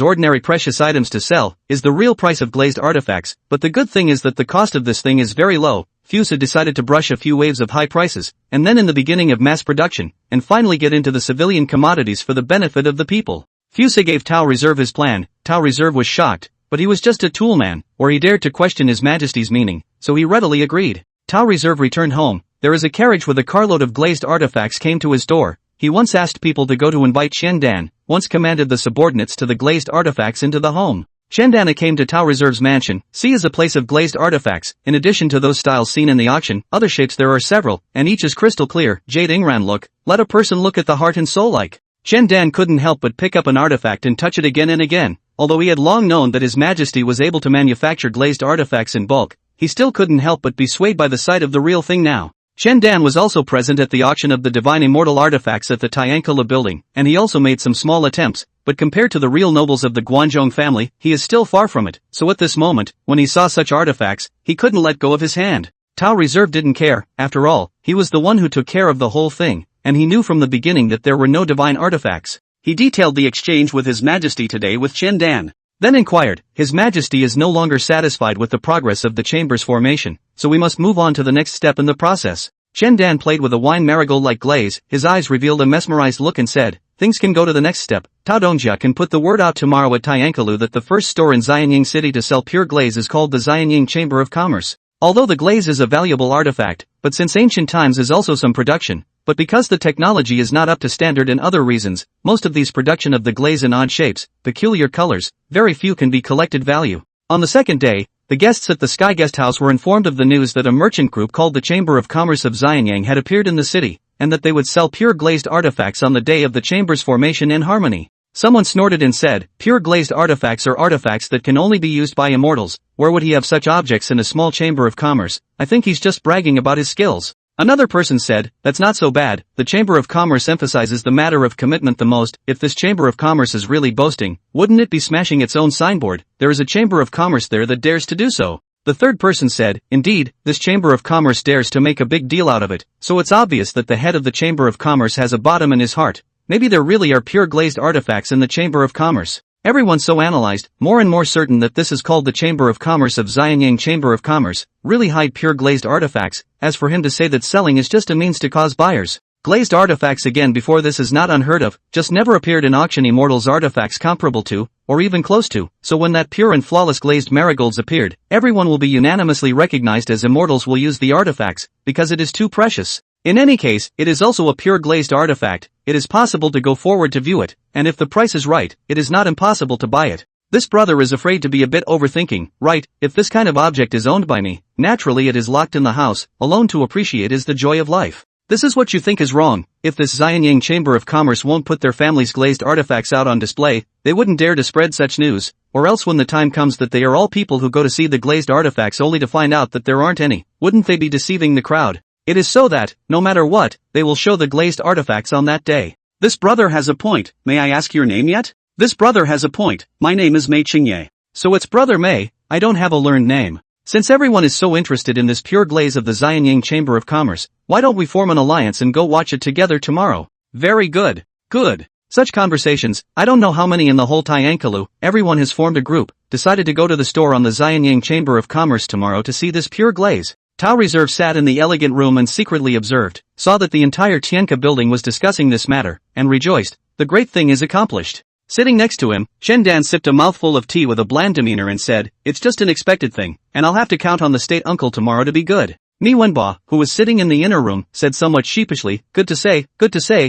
ordinary precious items to sell, is the real price of glazed artifacts, but the good thing is that the cost of this thing is very low. Fusa decided to brush a few waves of high prices, and then in the beginning of mass production, and finally get into the civilian commodities for the benefit of the people. Fusa gave Tao Reserve his plan. Tao Reserve was shocked, but he was just a tool man, or he dared to question His Majesty's meaning, so he readily agreed. Tao Reserve returned home. There is a carriage with a carload of glazed artifacts came to his door. He once asked people to go to invite Shendan, once commanded the subordinates to the glazed artifacts into the home. Shendana came to Tao Reserve's mansion. See is a place of glazed artifacts. In addition to those styles seen in the auction, other shapes there are several, and each is crystal clear. Jade Ingran look, let a person look at the heart and soul like. Shendan couldn't help but pick up an artifact and touch it again and again. Although he had long known that His Majesty was able to manufacture glazed artifacts in bulk, he still couldn't help but be swayed by the sight of the real thing now. Shendan was also present at the auction of the divine immortal artifacts at the Tiankala building, and he also made some small attempts, but compared to the real nobles of the Guanzhong family, he is still far from it, so at this moment, when he saw such artifacts, he couldn't let go of his hand. Tao Reserve didn't care, after all, he was the one who took care of the whole thing, and he knew from the beginning that there were no divine artifacts. He detailed the exchange with His Majesty today with Shendan. Then inquired, His Majesty is no longer satisfied with the progress of the chamber's formation, so we must move on to the next step in the process. Shendan played with a wine marigold-like glaze, his eyes revealed a mesmerized look and said, things can go to the next step. Tao Dongjia can put the word out tomorrow at Tiankalu that the first store in Xianying City to sell pure glaze is called the Xianying Chamber of Commerce. Although the glaze is a valuable artifact, but since ancient times is also some production, but because the technology is not up to standard and other reasons, most of these production of the glaze in odd shapes, peculiar colors, very few can be collected value. On the second day, the guests at the Sky Guest House were informed of the news that a merchant group called the Chamber of Commerce of Xianyang had appeared in the city, and that they would sell pure glazed artifacts on the day of the chamber's formation in harmony. Someone snorted and said, pure glazed artifacts are artifacts that can only be used by immortals. Where would he have such objects in a small chamber of commerce? I think he's just bragging about his skills. Another person said, that's not so bad, the Chamber of Commerce emphasizes the matter of commitment the most. If this Chamber of Commerce is really boasting, wouldn't it be smashing its own signboard? There is a Chamber of Commerce there that dares to do so. The third person said, indeed, this Chamber of Commerce dares to make a big deal out of it, so it's obvious that the head of the Chamber of Commerce has a bottom in his heart. Maybe there really are pure glazed artifacts in the Chamber of Commerce. Everyone so analyzed, more and more certain that this is called the Chamber of Commerce of Xianyang Chamber of Commerce, really hide pure glazed artifacts, as for him to say that selling is just a means to cause buyers. Glazed artifacts again before this is not unheard of, just never appeared in auction immortals artifacts comparable to, or even close to, so when that pure and flawless glazed marigolds appeared, everyone will be unanimously recognized as immortals will use the artifacts, because it is too precious. In any case, it is also a pure glazed artifact, it is possible to go forward to view it, and if the price is right, it is not impossible to buy it. This brother is afraid to be a bit overthinking, right, if this kind of object is owned by me, naturally it is locked in the house, alone to appreciate is the joy of life. This is what you think is wrong. If this Xianyang Chamber of Commerce won't put their family's glazed artifacts out on display, they wouldn't dare to spread such news, or else when the time comes that they are all people who go to see the glazed artifacts only to find out that there aren't any, wouldn't they be deceiving the crowd? It is so that, no matter what, they will show the glazed artifacts on that day. This brother has a point. May I ask your name yet? This brother has a point. My name is Mei Qingye. So it's Brother Mei, I don't have a learned name. Since everyone is so interested in this pure glaze of the Xianyang Chamber of Commerce, why don't we form an alliance and go watch it together tomorrow? Very good. Good. Such conversations, I don't know how many in the whole Tiankalu, everyone has formed a group, decided to go to the store on the Xianyang Chamber of Commerce tomorrow to see this pure glaze. Tao Reserve sat in the elegant room and secretly observed, saw that the entire Tianka building was discussing this matter, and rejoiced, the great thing is accomplished. Sitting next to him, Shen Dan sipped a mouthful of tea with a bland demeanor and said, it's just an expected thing, and I'll have to count on the state uncle tomorrow to be good. Mi Wenba, who was sitting in the inner room, said somewhat sheepishly, good to say,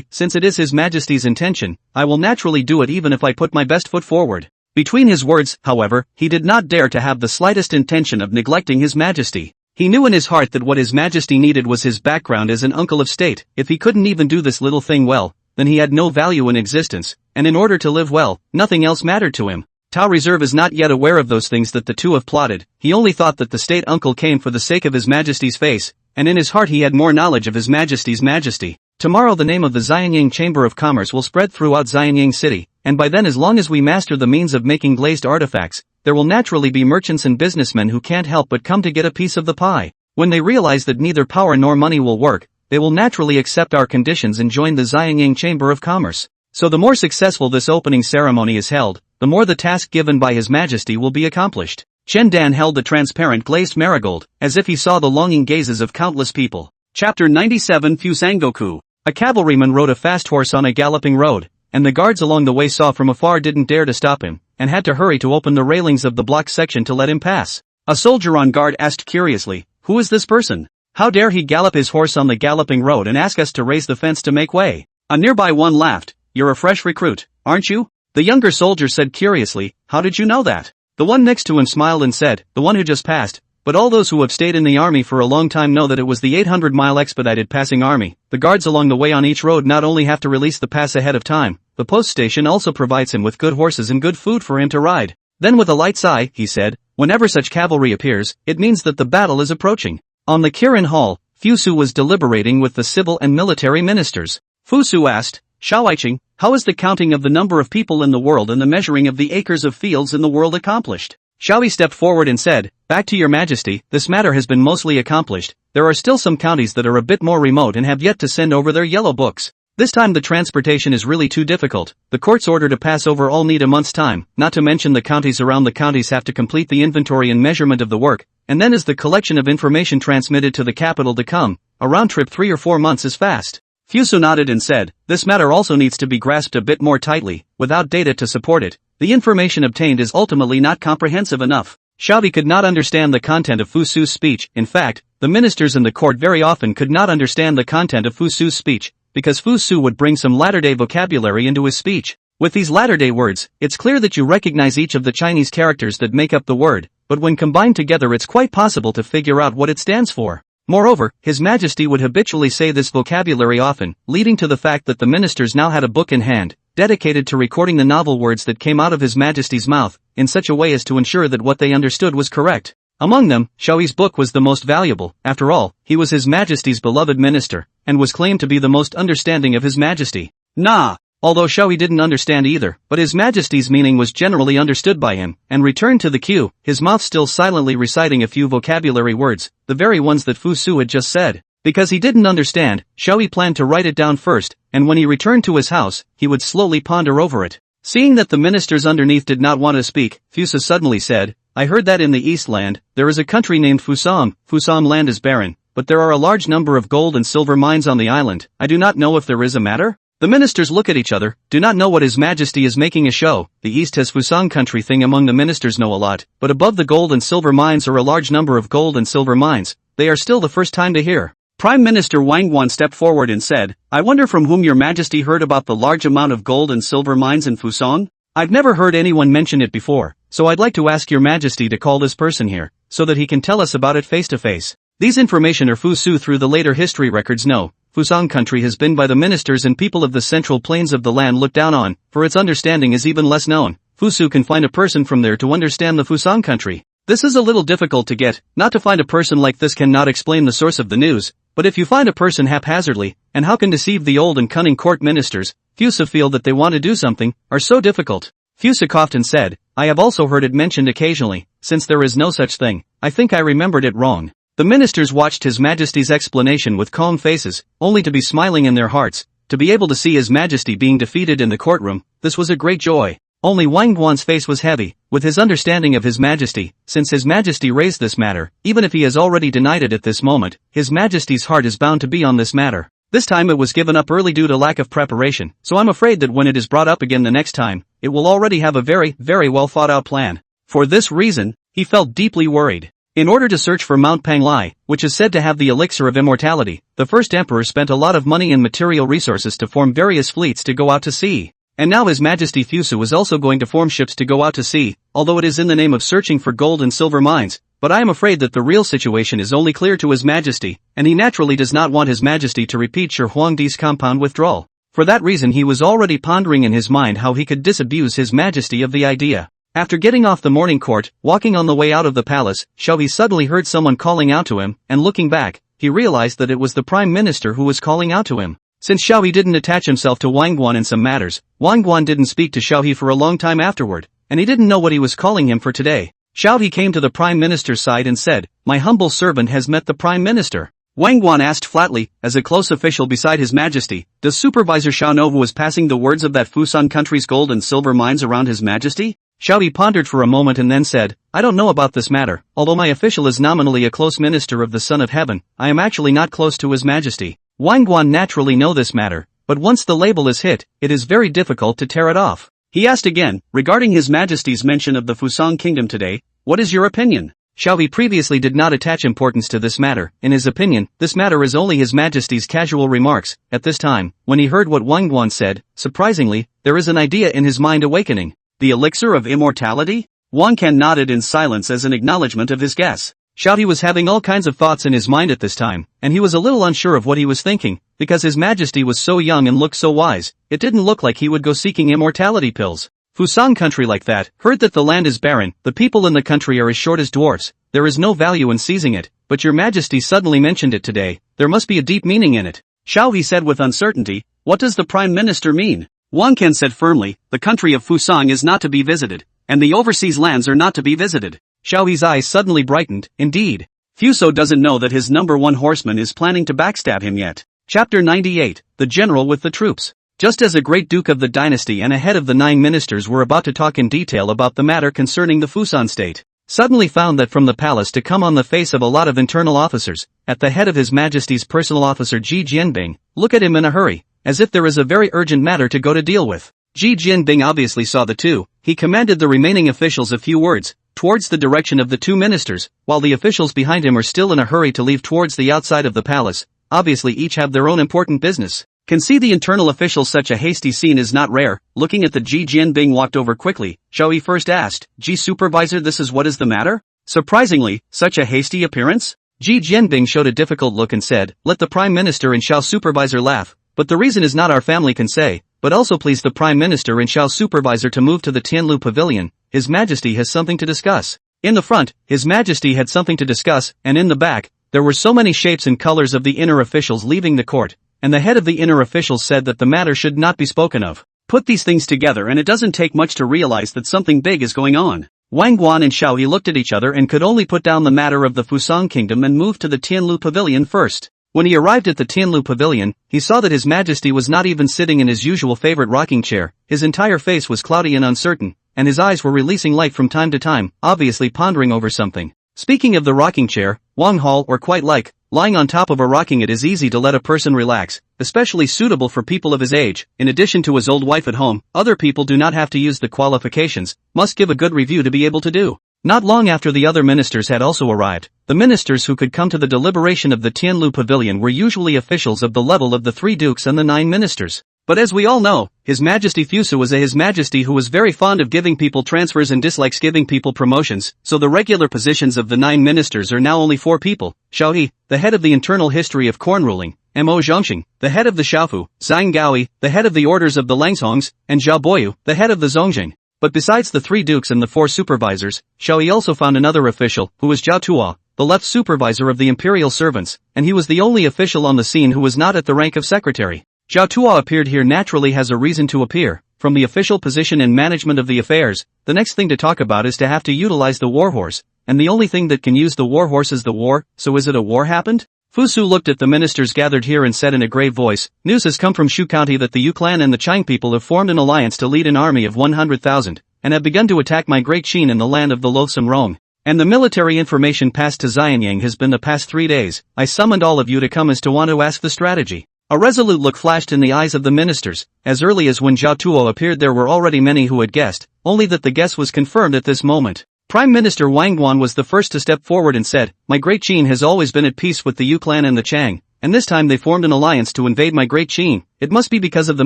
since it is His Majesty's intention, I will naturally do it even if I put my best foot forward. Between his words, however, he did not dare to have the slightest intention of neglecting His Majesty. He knew in his heart that what His Majesty needed was his background as an uncle of state. If he couldn't even do this little thing well, then he had no value in existence, and in order to live well, nothing else mattered to him. Tao Reserve is not yet aware of those things that the two have plotted. He only thought that the state uncle came for the sake of His Majesty's face, and in his heart he had more knowledge of His Majesty's majesty. Tomorrow the name of the Xianyang Chamber of Commerce will spread throughout Xianyang City, and by then as long as we master the means of making glazed artifacts, there will naturally be merchants and businessmen who can't help but come to get a piece of the pie. When they realize that neither power nor money will work, they will naturally accept our conditions and join the Xianyang Chamber of Commerce. So the more successful this opening ceremony is held, the more the task given by His Majesty will be accomplished. Chen Dan held the transparent glazed marigold, as if he saw the longing gazes of countless people. Chapter 97 Fusangoku. A cavalryman rode a fast horse on a galloping road, and the guards along the way saw from afar didn't dare to stop him, and had to hurry to open the railings of the block section to let him pass. A soldier on guard asked curiously, who is this person? How dare he gallop his horse on the galloping road and ask us to raise the fence to make way? A nearby one laughed, you're a fresh recruit, aren't you? The younger soldier said curiously, how did you know that? The one next to him smiled and said, the one who just passed, but all those who have stayed in the army for a long time know that it was the 800-mile expedited passing army. The guards along the way on each road not only have to release the pass ahead of time, the post station also provides him with good horses and good food for him to ride. Then with a light sigh, he said, whenever such cavalry appears, it means that the battle is approaching. On the Kirin Hall, Fusu was deliberating with the civil and military ministers. Fusu asked, Shaoiqing, how is the counting of the number of people in the world and the measuring of the acres of fields in the world accomplished? Shaoi stepped forward and said, back to your majesty, this matter has been mostly accomplished. There are still some counties that are a bit more remote and have yet to send over their yellow books. This time the transportation is really too difficult. The court's order to pass over all need a month's time, not to mention the counties around the counties have to complete the inventory and measurement of the work, and then is the collection of information transmitted to the capital to come. A round trip 3 or 4 months is fast. Fusu nodded and said, this matter also needs to be grasped a bit more tightly. Without data to support it, the information obtained is ultimately not comprehensive enough. Shaobi could not understand the content of Fusu's speech. In fact, the ministers in the court very often could not understand the content of Fusu's speech, because Fusu would bring some latter-day vocabulary into his speech. With these latter-day words, it's clear that you recognize each of the Chinese characters that make up the word, but when combined together it's quite possible to figure out what it stands for. Moreover, His Majesty would habitually say this vocabulary often, leading to the fact that the ministers now had a book in hand, dedicated to recording the novel words that came out of His Majesty's mouth, in such a way as to ensure that what they understood was correct. Among them, Shaoi's book was the most valuable. After all, he was His Majesty's beloved minister, and was claimed to be the most understanding of His Majesty. Nah, although Xiaohui didn't understand either, but His Majesty's meaning was generally understood by him, and returned to the queue, his mouth still silently reciting a few vocabulary words, the very ones that Fu Su had just said. Because he didn't understand, Xiaohui planned to write it down first, and when he returned to his house, he would slowly ponder over it. Seeing that the ministers underneath did not want to speak, Fusa suddenly said, I heard that in the East Land, there is a country named Fusam. Fusam land is barren, but there are a large number of gold and silver mines on the island. I do not know if there is a matter. The ministers look at each other, do not know what His Majesty is making a show. The East has Fusang country thing among the ministers know a lot, but above the gold and silver mines are a large number of gold and silver mines. They are still the first time to hear. Prime Minister Wang Guan stepped forward and said, I wonder from whom your Majesty heard about the large amount of gold and silver mines in Fusang? I've never heard anyone mention it before, so I'd like to ask your Majesty to call this person here, so that he can tell us about it face to face. These information are Fu Su through the later history records know. Fusang country has been by the ministers and people of the central plains of the land looked down on, for its understanding is even less known. Fu Su can find a person from there to understand the Fusang country. This is a little difficult to get, not to find a person like this cannot explain the source of the news, but if you find a person haphazardly, and how can deceive the old and cunning court ministers, Fusa feel that they want to do something, are so difficult. Fusa coughed and said, I have also heard it mentioned occasionally, since there is no such thing, I think I remembered it wrong. The ministers watched His Majesty's explanation with calm faces, only to be smiling in their hearts, to be able to see His Majesty being defeated in the courtroom, this was a great joy. Only Wang Guan's face was heavy, with his understanding of His Majesty, since His Majesty raised this matter, even if he has already denied it at this moment, His Majesty's heart is bound to be on this matter. This time it was given up early due to lack of preparation, so I'm afraid that when it is brought up again the next time, it will already have a very, very well thought out plan. For this reason, he felt deeply worried. In order to search for Mount Panglai, which is said to have the elixir of immortality, the first emperor spent a lot of money and material resources to form various fleets to go out to sea. And now His Majesty Fusa was also going to form ships to go out to sea, although it is in the name of searching for gold and silver mines, but I am afraid that the real situation is only clear to His Majesty, and he naturally does not want His Majesty to repeat Shi Huangdi's compound withdrawal. For that reason he was already pondering in his mind how he could disabuse His Majesty of the idea. After getting off the morning court, walking on the way out of the palace, Xiaohui suddenly heard someone calling out to him, and looking back, he realized that it was the Prime Minister who was calling out to him. Since Xiaohui didn't attach himself to Wang Guan in some matters, Wang Guan didn't speak to Xiaohui for a long time afterward, and he didn't know what he was calling him for today. Xiaohui came to the Prime Minister's side and said, My humble servant has met the Prime Minister. Wang Guan asked flatly, as a close official beside His Majesty, does Supervisor Xiaonou who was passing the words of that Fusan country's gold and silver mines around His Majesty? Xiaohui pondered for a moment and then said, I don't know about this matter, although my official is nominally a close minister of the Son of Heaven, I am actually not close to His Majesty. Wang Guan naturally know this matter, but once the label is hit, it is very difficult to tear it off. He asked again, regarding His Majesty's mention of the Fusang kingdom today, what is your opinion? Xiaohui previously did not attach importance to this matter. In his opinion, this matter is only His Majesty's casual remarks. At this time, when he heard what Wang Guan said, surprisingly, there is an idea in his mind awakening. The elixir of immortality? Wang Can nodded in silence as an acknowledgement of his guess. Xiaohui was having all kinds of thoughts in his mind at this time, and he was a little unsure of what he was thinking, because His Majesty was so young and looked so wise, it didn't look like he would go seeking immortality pills. Fusang country like that, heard that the land is barren, the people in the country are as short as dwarfs, there is no value in seizing it, but your Majesty suddenly mentioned it today, there must be a deep meaning in it. Xiaohui said with uncertainty, what does the Prime Minister mean? Wang Can said firmly, the country of Fusang is not to be visited, and the overseas lands are not to be visited. Xiaohui's eyes suddenly brightened, indeed. Fuso doesn't know that his number one horseman is planning to backstab him yet. Chapter 98, The General with the Troops. Just as a great duke of the dynasty and a head of the 9 ministers were about to talk in detail about the matter concerning the Fusan state, suddenly found that from the palace to come on the face of a lot of internal officers, at the head of His Majesty's personal officer Ji Jianbing, look at him in a hurry, as if there is a very urgent matter to go to deal with. Ji Jianbing obviously saw the two, he commanded the remaining officials a few words, towards the direction of the 2 ministers, while the officials behind him are still in a hurry to leave towards the outside of the palace, obviously each have their own important business. Can see the internal officials such a hasty scene is not rare. Looking at the Ji Jianbing walked over quickly, Xiaohui first asked, Ji Supervisor this is what is the matter? Surprisingly, such a hasty appearance? Ji Jianbing showed a difficult look and said, let the Prime Minister and Xiao Supervisor laugh, but the reason is not our family can say, but also please the Prime Minister and Xiao Supervisor to move to the Tianlu Pavilion, His Majesty has something to discuss. In the front, His Majesty had something to discuss, and in the back, there were so many shapes and colors of the inner officials leaving the court, and the head of the inner officials said that the matter should not be spoken of. Put these things together and it doesn't take much to realize that something big is going on. Wang Guan and Xiao He looked at each other and could only put down the matter of the Fusang Kingdom and moved to the Tianlu Pavilion first. When he arrived at the Tianlu Pavilion, he saw that His Majesty was not even sitting in his usual favorite rocking chair. His entire face was cloudy and uncertain, and his eyes were releasing light from time to time, obviously pondering over something. Speaking of the rocking chair, Wang Hall or quite like, lying on top of a rocking it is easy to let a person relax, especially suitable for people of his age. In addition to his old wife at home, other people do not have to use the qualifications, must give a good review to be able to do. Not long after the other ministers had also arrived, the ministers who could come to the deliberation of the Tianlu Pavilion were usually officials of the level of the 3 dukes and the 9 ministers. But as we all know, His Majesty Fusu was a His Majesty who was very fond of giving people transfers and dislikes giving people promotions, so the regular positions of the 9 ministers are now only 4 people: Xiao He, the head of the internal history of corn ruling, Mo Zhongxing, the head of the Xiaofu, Zhang Gaoi, the head of the orders of the Langsongs, and Zhao Boyu, the head of the Zongjing. But besides the 3 dukes and the 4 supervisors, Xiao He also found another official, who was Zhao Tuo, the left supervisor of the imperial servants, and he was the only official on the scene who was not at the rank of secretary. Zhao Tuo appeared here naturally has a reason to appear. From the official position and management of the affairs, the next thing to talk about is to have to utilize the warhorse, and the only thing that can use the warhorse is the war, so is it a war happened? Fusu looked at the ministers gathered here and said in a grave voice, "News has come from Shu County that the Yu clan and the Chang people have formed an alliance to lead an army of 100,000, and have begun to attack my great Qin in the land of the loathsome Rong. And the military information passed to Xianyang has been the past 3 days. I summoned all of you to come as to want to ask the strategy." A resolute look flashed in the eyes of the ministers. As early as when Zhao Tuo appeared there were already many who had guessed, only that the guess was confirmed at this moment. Prime Minister Wang Guan was the first to step forward and said, "My great Qin has always been at peace with the Yu clan and the Chang, and this time they formed an alliance to invade my great Qin. It must be because of the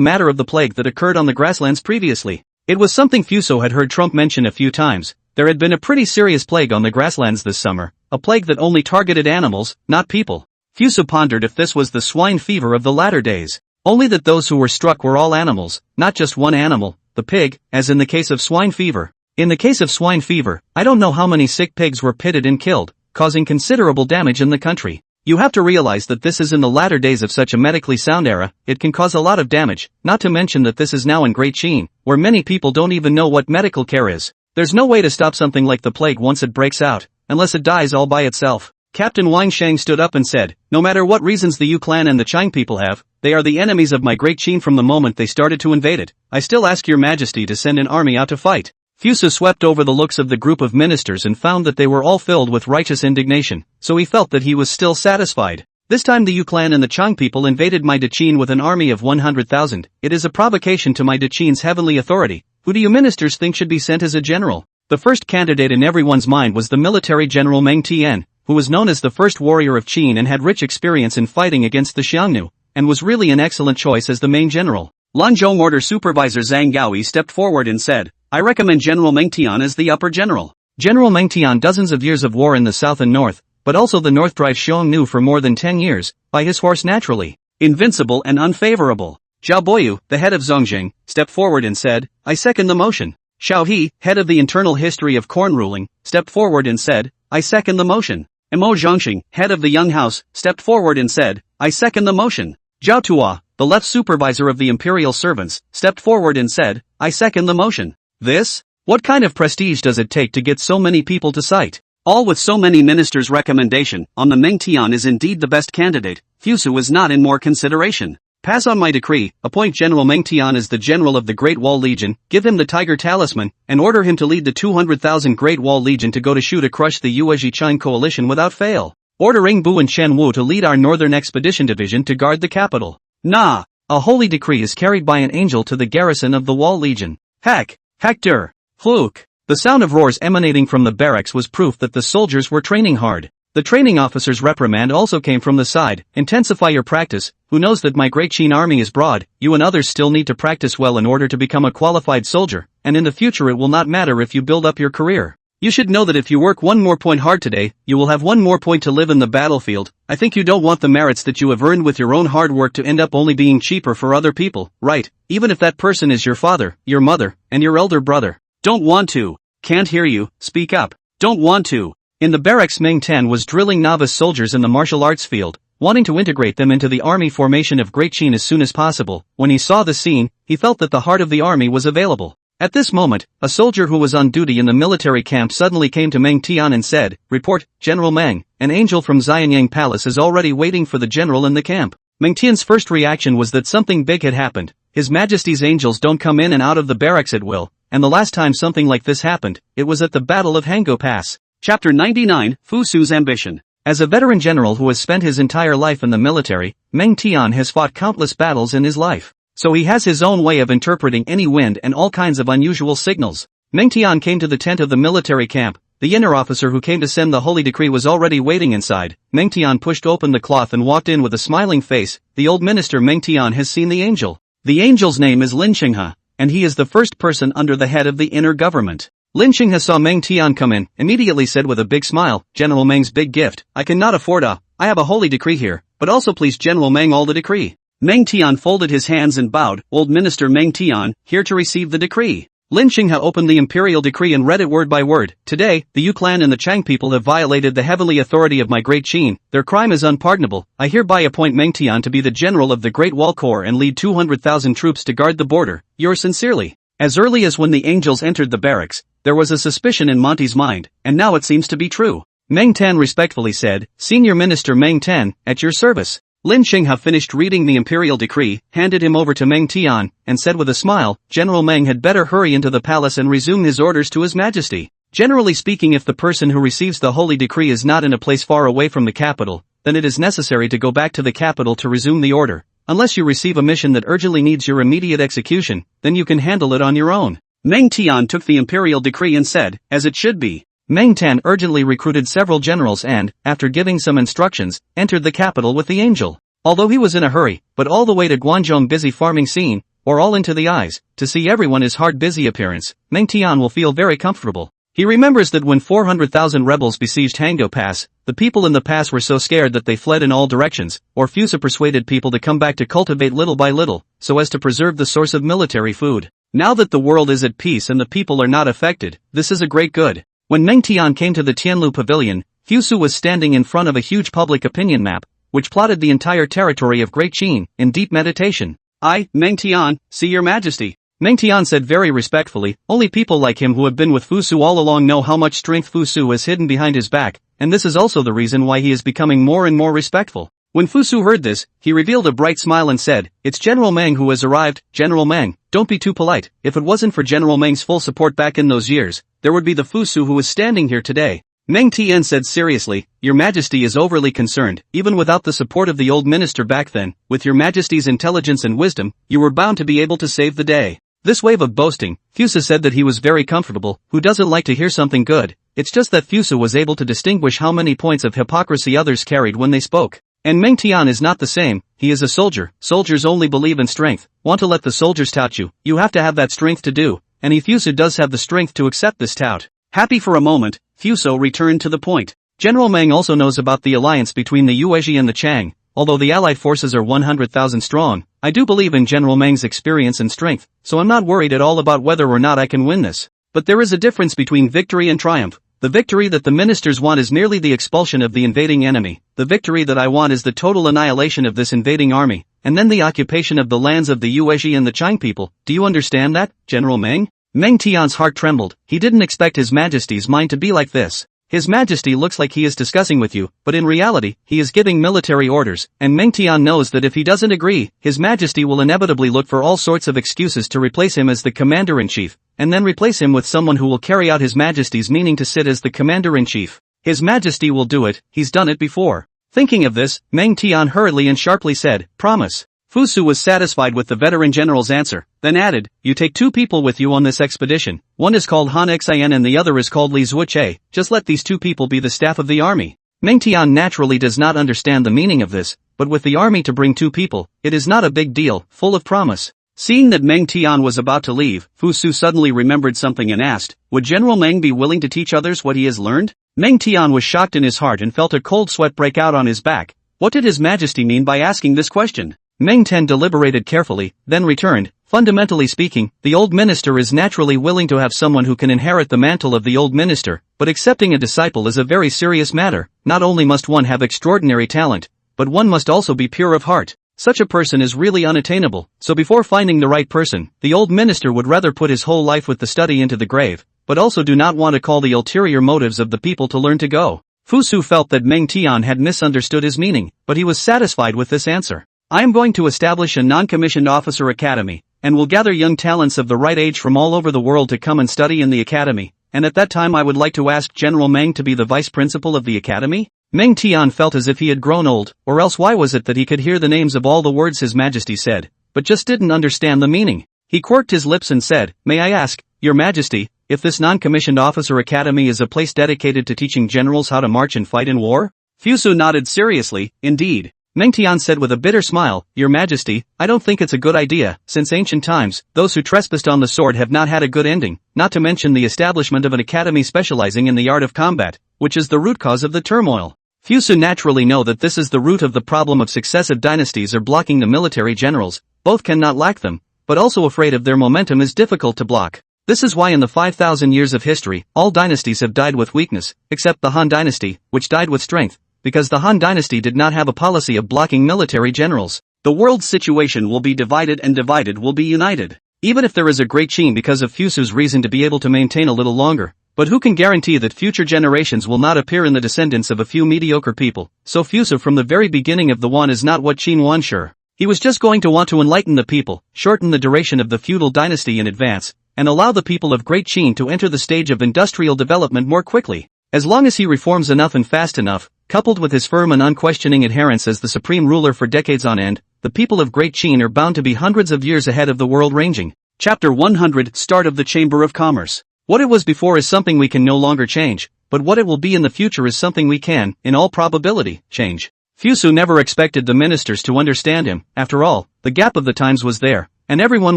matter of the plague that occurred on the grasslands previously." It was something Fuso had heard Trump mention a few times. There had been a pretty serious plague on the grasslands this summer, a plague that only targeted animals, not people. Fuso pondered if this was the swine fever of the latter days. Only that those who were struck were all animals, not just one animal, the pig, as in the case of swine fever. In the case of swine fever, I don't know how many sick pigs were pitted and killed, causing considerable damage in the country. You have to realize that this is in the latter days of such a medically sound era. It can cause a lot of damage, not to mention that this is now in Great Qin, where many people don't even know what medical care is. There's no way to stop something like the plague once it breaks out, unless it dies all by itself. Captain Wang Shang stood up and said, "No matter what reasons the Yu clan and the Chang people have, they are the enemies of my great Qin from the moment they started to invade it. I still ask your majesty to send an army out to fight." Fuso swept over the looks of the group of ministers and found that they were all filled with righteous indignation, so he felt that he was still satisfied. This time the Yu clan and the Chang people invaded my Qin with an army of 100,000. It is a provocation to my Qin's heavenly authority. Who do you ministers think should be sent as a general? The first candidate in everyone's mind was the military general Meng Tian, who was known as the first warrior of Qin and had rich experience in fighting against the Xiongnu, and was really an excellent choice as the main general. Lanzhou Order Supervisor Zhang Gaoi stepped forward and said, "I recommend General Meng Tian as the upper general." General Meng Tian dozens of years of war in the south and north, but also the north drive Xiongnu for more than 10 years, by his horse naturally invincible and unfavorable. Zhao Boyu, the head of Zongjing, stepped forward and said, "I second the motion." Xiao He, head of the internal history of corn ruling, stepped forward and said, "I second the motion." Mo Zhongxing, head of the Young House, stepped forward and said, "I second the motion." Zhao Tuo, the left supervisor of the imperial servants, stepped forward and said, "I second the motion." This? What kind of prestige does it take to get so many people to cite? All with so many ministers' recommendation on the Meng Tian is indeed the best candidate. Fusu is not in more consideration. Pass on my decree, appoint General Meng Tian as the general of the Great Wall Legion, give him the Tiger Talisman, and order him to lead the 200,000 Great Wall Legion to go to Shu to crush the Yuezhi Chine coalition without fail. Order Ring Bu and Chen Wu to lead our Northern Expedition Division to guard the capital. Nah! A holy decree is carried by an angel to the garrison of the Wall Legion. Heck! Hector! Fluke! The sound of roars emanating from the barracks was proof that the soldiers were training hard. The training officer's reprimand also came from the side. "Intensify your practice. Who knows that my great Qin army is broad? You and others still need to practice well in order to become a qualified soldier, and in the future it will not matter if you build up your career. You should know that if you work one more point hard today, you will have one more point to live in the battlefield. I think you don't want the merits that you have earned with your own hard work to end up only being cheaper for other people, right? Even if that person is your father, your mother, and your elder brother. Don't want to. Can't hear you, speak up. Don't want to." In the barracks Meng Ten was drilling novice soldiers in the martial arts field. wanting to integrate them into the army formation of Great Qin as soon as possible. When he saw the scene, he felt that the heart of the army was available. At this moment, a soldier who was on duty in the military camp suddenly came to Meng Tian and said, "Report, General Meng, an angel from Xianyang Palace is already waiting for the general in the camp." Meng Tian's first reaction was that something big had happened. His Majesty's angels don't come in and out of the barracks at will, and the last time something like this happened, it was at the Battle of Hango Pass. Chapter 99, Fu Su's Ambition. As a veteran general who has spent his entire life in the military, Meng Tian has fought countless battles in his life. So he has his own way of interpreting any wind and all kinds of unusual signals. Meng Tian came to the tent of the military camp. The inner officer who came to send the holy decree was already waiting inside. Meng Tian pushed open the cloth and walked in with a smiling face. The old minister Meng Tian has seen the angel. The angel's name is Lin Xinghe, and he is the first person under the head of the inner government. Lin Xinghe saw Meng Tian come in, immediately said with a big smile, "General Meng's big gift. I cannot afford I have a holy decree here, but also please General Meng all the decree." Meng Tian folded his hands and bowed. "Old Minister Meng Tian, here to receive the decree." Lin Xinghe opened the imperial decree and read it word by word. "Today, the Yu clan and the Chang people have violated the heavenly authority of my Great Qin. Their crime is unpardonable. I hereby appoint Meng Tian to be the general of the Great Wall Corps and lead 200,000 troops to guard the border. Yours sincerely." As early as when the angels entered the barracks, there was a suspicion in Monty's mind, and now it seems to be true. Meng Tan respectfully said, "Senior Minister Meng Tan, at your service." Lin Xinghe finished reading the imperial decree, handed him over to Meng Tian, and said with a smile, "General Meng had better hurry into the palace and resume his orders to His Majesty." Generally speaking, if the person who receives the holy decree is not in a place far away from the capital, then it is necessary to go back to the capital to resume the order. Unless you receive a mission that urgently needs your immediate execution, then you can handle it on your own. Meng Tian took the imperial decree and said, "As it should be." Meng Tan urgently recruited several generals and, after giving some instructions, entered the capital with the angel. Although he was in a hurry, but all the way to Guangzhou busy farming scene, or all into the eyes, to see everyone his hard busy appearance, Meng Tian will feel very comfortable. He remembers that when 400,000 rebels besieged Hango Pass, the people in the pass were so scared that they fled in all directions, or Fusa persuaded people to come back to cultivate little by little, so as to preserve the source of military food. Now that the world is at peace and the people are not affected, this is a great good. When Meng Tian came to the Tianlu Pavilion, Fusu was standing in front of a huge public opinion map, which plotted the entire territory of Great Qin, in deep meditation. "I, Meng Tian, see your majesty." Meng Tian said very respectfully, "Only people like him who have been with Fusu all along know how much strength Fusu has hidden behind his back, and this is also the reason why he is becoming more and more respectful." When Fusu heard this, he revealed a bright smile and said, "It's General Meng who has arrived. General Meng, don't be too polite. If it wasn't for General Meng's full support back in those years, there would be the Fusu who is standing here today." Meng Tian said seriously, "Your Majesty is overly concerned. Even without the support of the old minister back then, with your Majesty's intelligence and wisdom, you were bound to be able to save the day." This wave of boasting, Fusa said that he was very comfortable. Who doesn't like to hear something good? It's just that Fusa was able to distinguish how many points of hypocrisy others carried when they spoke. And Meng Tian is not the same. He is a soldier. Soldiers only believe in strength. Want to let the soldiers tout you, you have to have that strength to do, and Fusa does have the strength to accept this tout. Happy for a moment, Fuso returned to the point. General Meng also knows about the alliance between the Yuezhi and the Chang. Although the allied forces are 100,000 strong, I do believe in General Meng's experience and strength, so I'm not worried at all about whether or not I can win this. But there is a difference between victory and triumph. The victory that the ministers want is merely the expulsion of the invading enemy. The victory that I want is the total annihilation of this invading army, and then the occupation of the lands of the Yuezhi and the Chang people. Do you understand that, General Meng? Meng Tian's heart trembled. He didn't expect His Majesty's mind to be like this. His Majesty looks like he is discussing with you, but in reality, he is giving military orders, and Meng Tian knows that if he doesn't agree, His Majesty will inevitably look for all sorts of excuses to replace him as the commander-in-chief, and then replace him with someone who will carry out His Majesty's meaning to sit as the commander-in-chief. His Majesty will do it, he's done it before. Thinking of this, Meng Tian hurriedly and sharply said, "Promise." Fusu was satisfied with the veteran general's answer, then added, "You take 2 people with you on this expedition. One is called Han Xian and the other is called Li Zuoche. Just let these 2 people be the staff of the army." Meng Tian naturally does not understand the meaning of this, but with the army to bring 2 people, it is not a big deal, full of promise. Seeing that Meng Tian was about to leave, Fusu suddenly remembered something and asked, "Would General Meng be willing to teach others what he has learned?" Meng Tian was shocked in his heart and felt a cold sweat break out on his back. What did His Majesty mean by asking this question? Meng Tian deliberated carefully, then returned, "Fundamentally speaking, the old minister is naturally willing to have someone who can inherit the mantle of the old minister, but accepting a disciple is a very serious matter. Not only must one have extraordinary talent, but one must also be pure of heart. Such a person is really unattainable, so before finding the right person, the old minister would rather put his whole life with the study into the grave, but also do not want to call the ulterior motives of the people to learn to go. Fu Su felt that Meng Tian had misunderstood his meaning, but he was satisfied with this answer. I am going to establish a non-commissioned officer academy, and will gather young talents of the right age from all over the world to come and study in the academy, and at that time I would like to ask General Meng to be the vice principal of the academy? Meng Tian felt as if he had grown old, or else why was it that he could hear the names of all the words His Majesty said, but just didn't understand the meaning? He quirked his lips and said, "May I ask, Your Majesty, if this non-commissioned officer academy is a place dedicated to teaching generals how to march and fight in war?" Fu Su nodded seriously. "Indeed." Meng Tian said with a bitter smile, "Your Majesty, I don't think it's a good idea. Since ancient times, those who trespassed on the sword have not had a good ending, not to mention the establishment of an academy specializing in the art of combat, which is the root cause of the turmoil. Fu Su naturally know that this is the root of the problem of successive dynasties are blocking the military generals. Both cannot lack them, but also afraid of their momentum is difficult to block. This is why in the 5,000 years of history, all dynasties have died with weakness, except the Han Dynasty, which died with strength, because the Han Dynasty did not have a policy of blocking military generals. The world's situation will be divided and divided will be united. Even if there is a great Qin because of Fu Su's reason to be able to maintain a little longer, but who can guarantee that future generations will not appear in the descendants of a few mediocre people? So Fu Su from the very beginning of the one is not what Qin won sure. He was just going to want to enlighten the people, shorten the duration of the feudal dynasty in advance, and allow the people of Great Qin to enter the stage of industrial development more quickly. As long as he reforms enough and fast enough, coupled with his firm and unquestioning adherence as the supreme ruler for decades on end, the people of Great Qin are bound to be hundreds of years ahead of the world ranging. Chapter 100 Start of the Chamber of Commerce. What it was before is something we can no longer change, but what it will be in the future is something we can, in all probability, change. Fu Su never expected the ministers to understand him. After all, the gap of the times was there, and everyone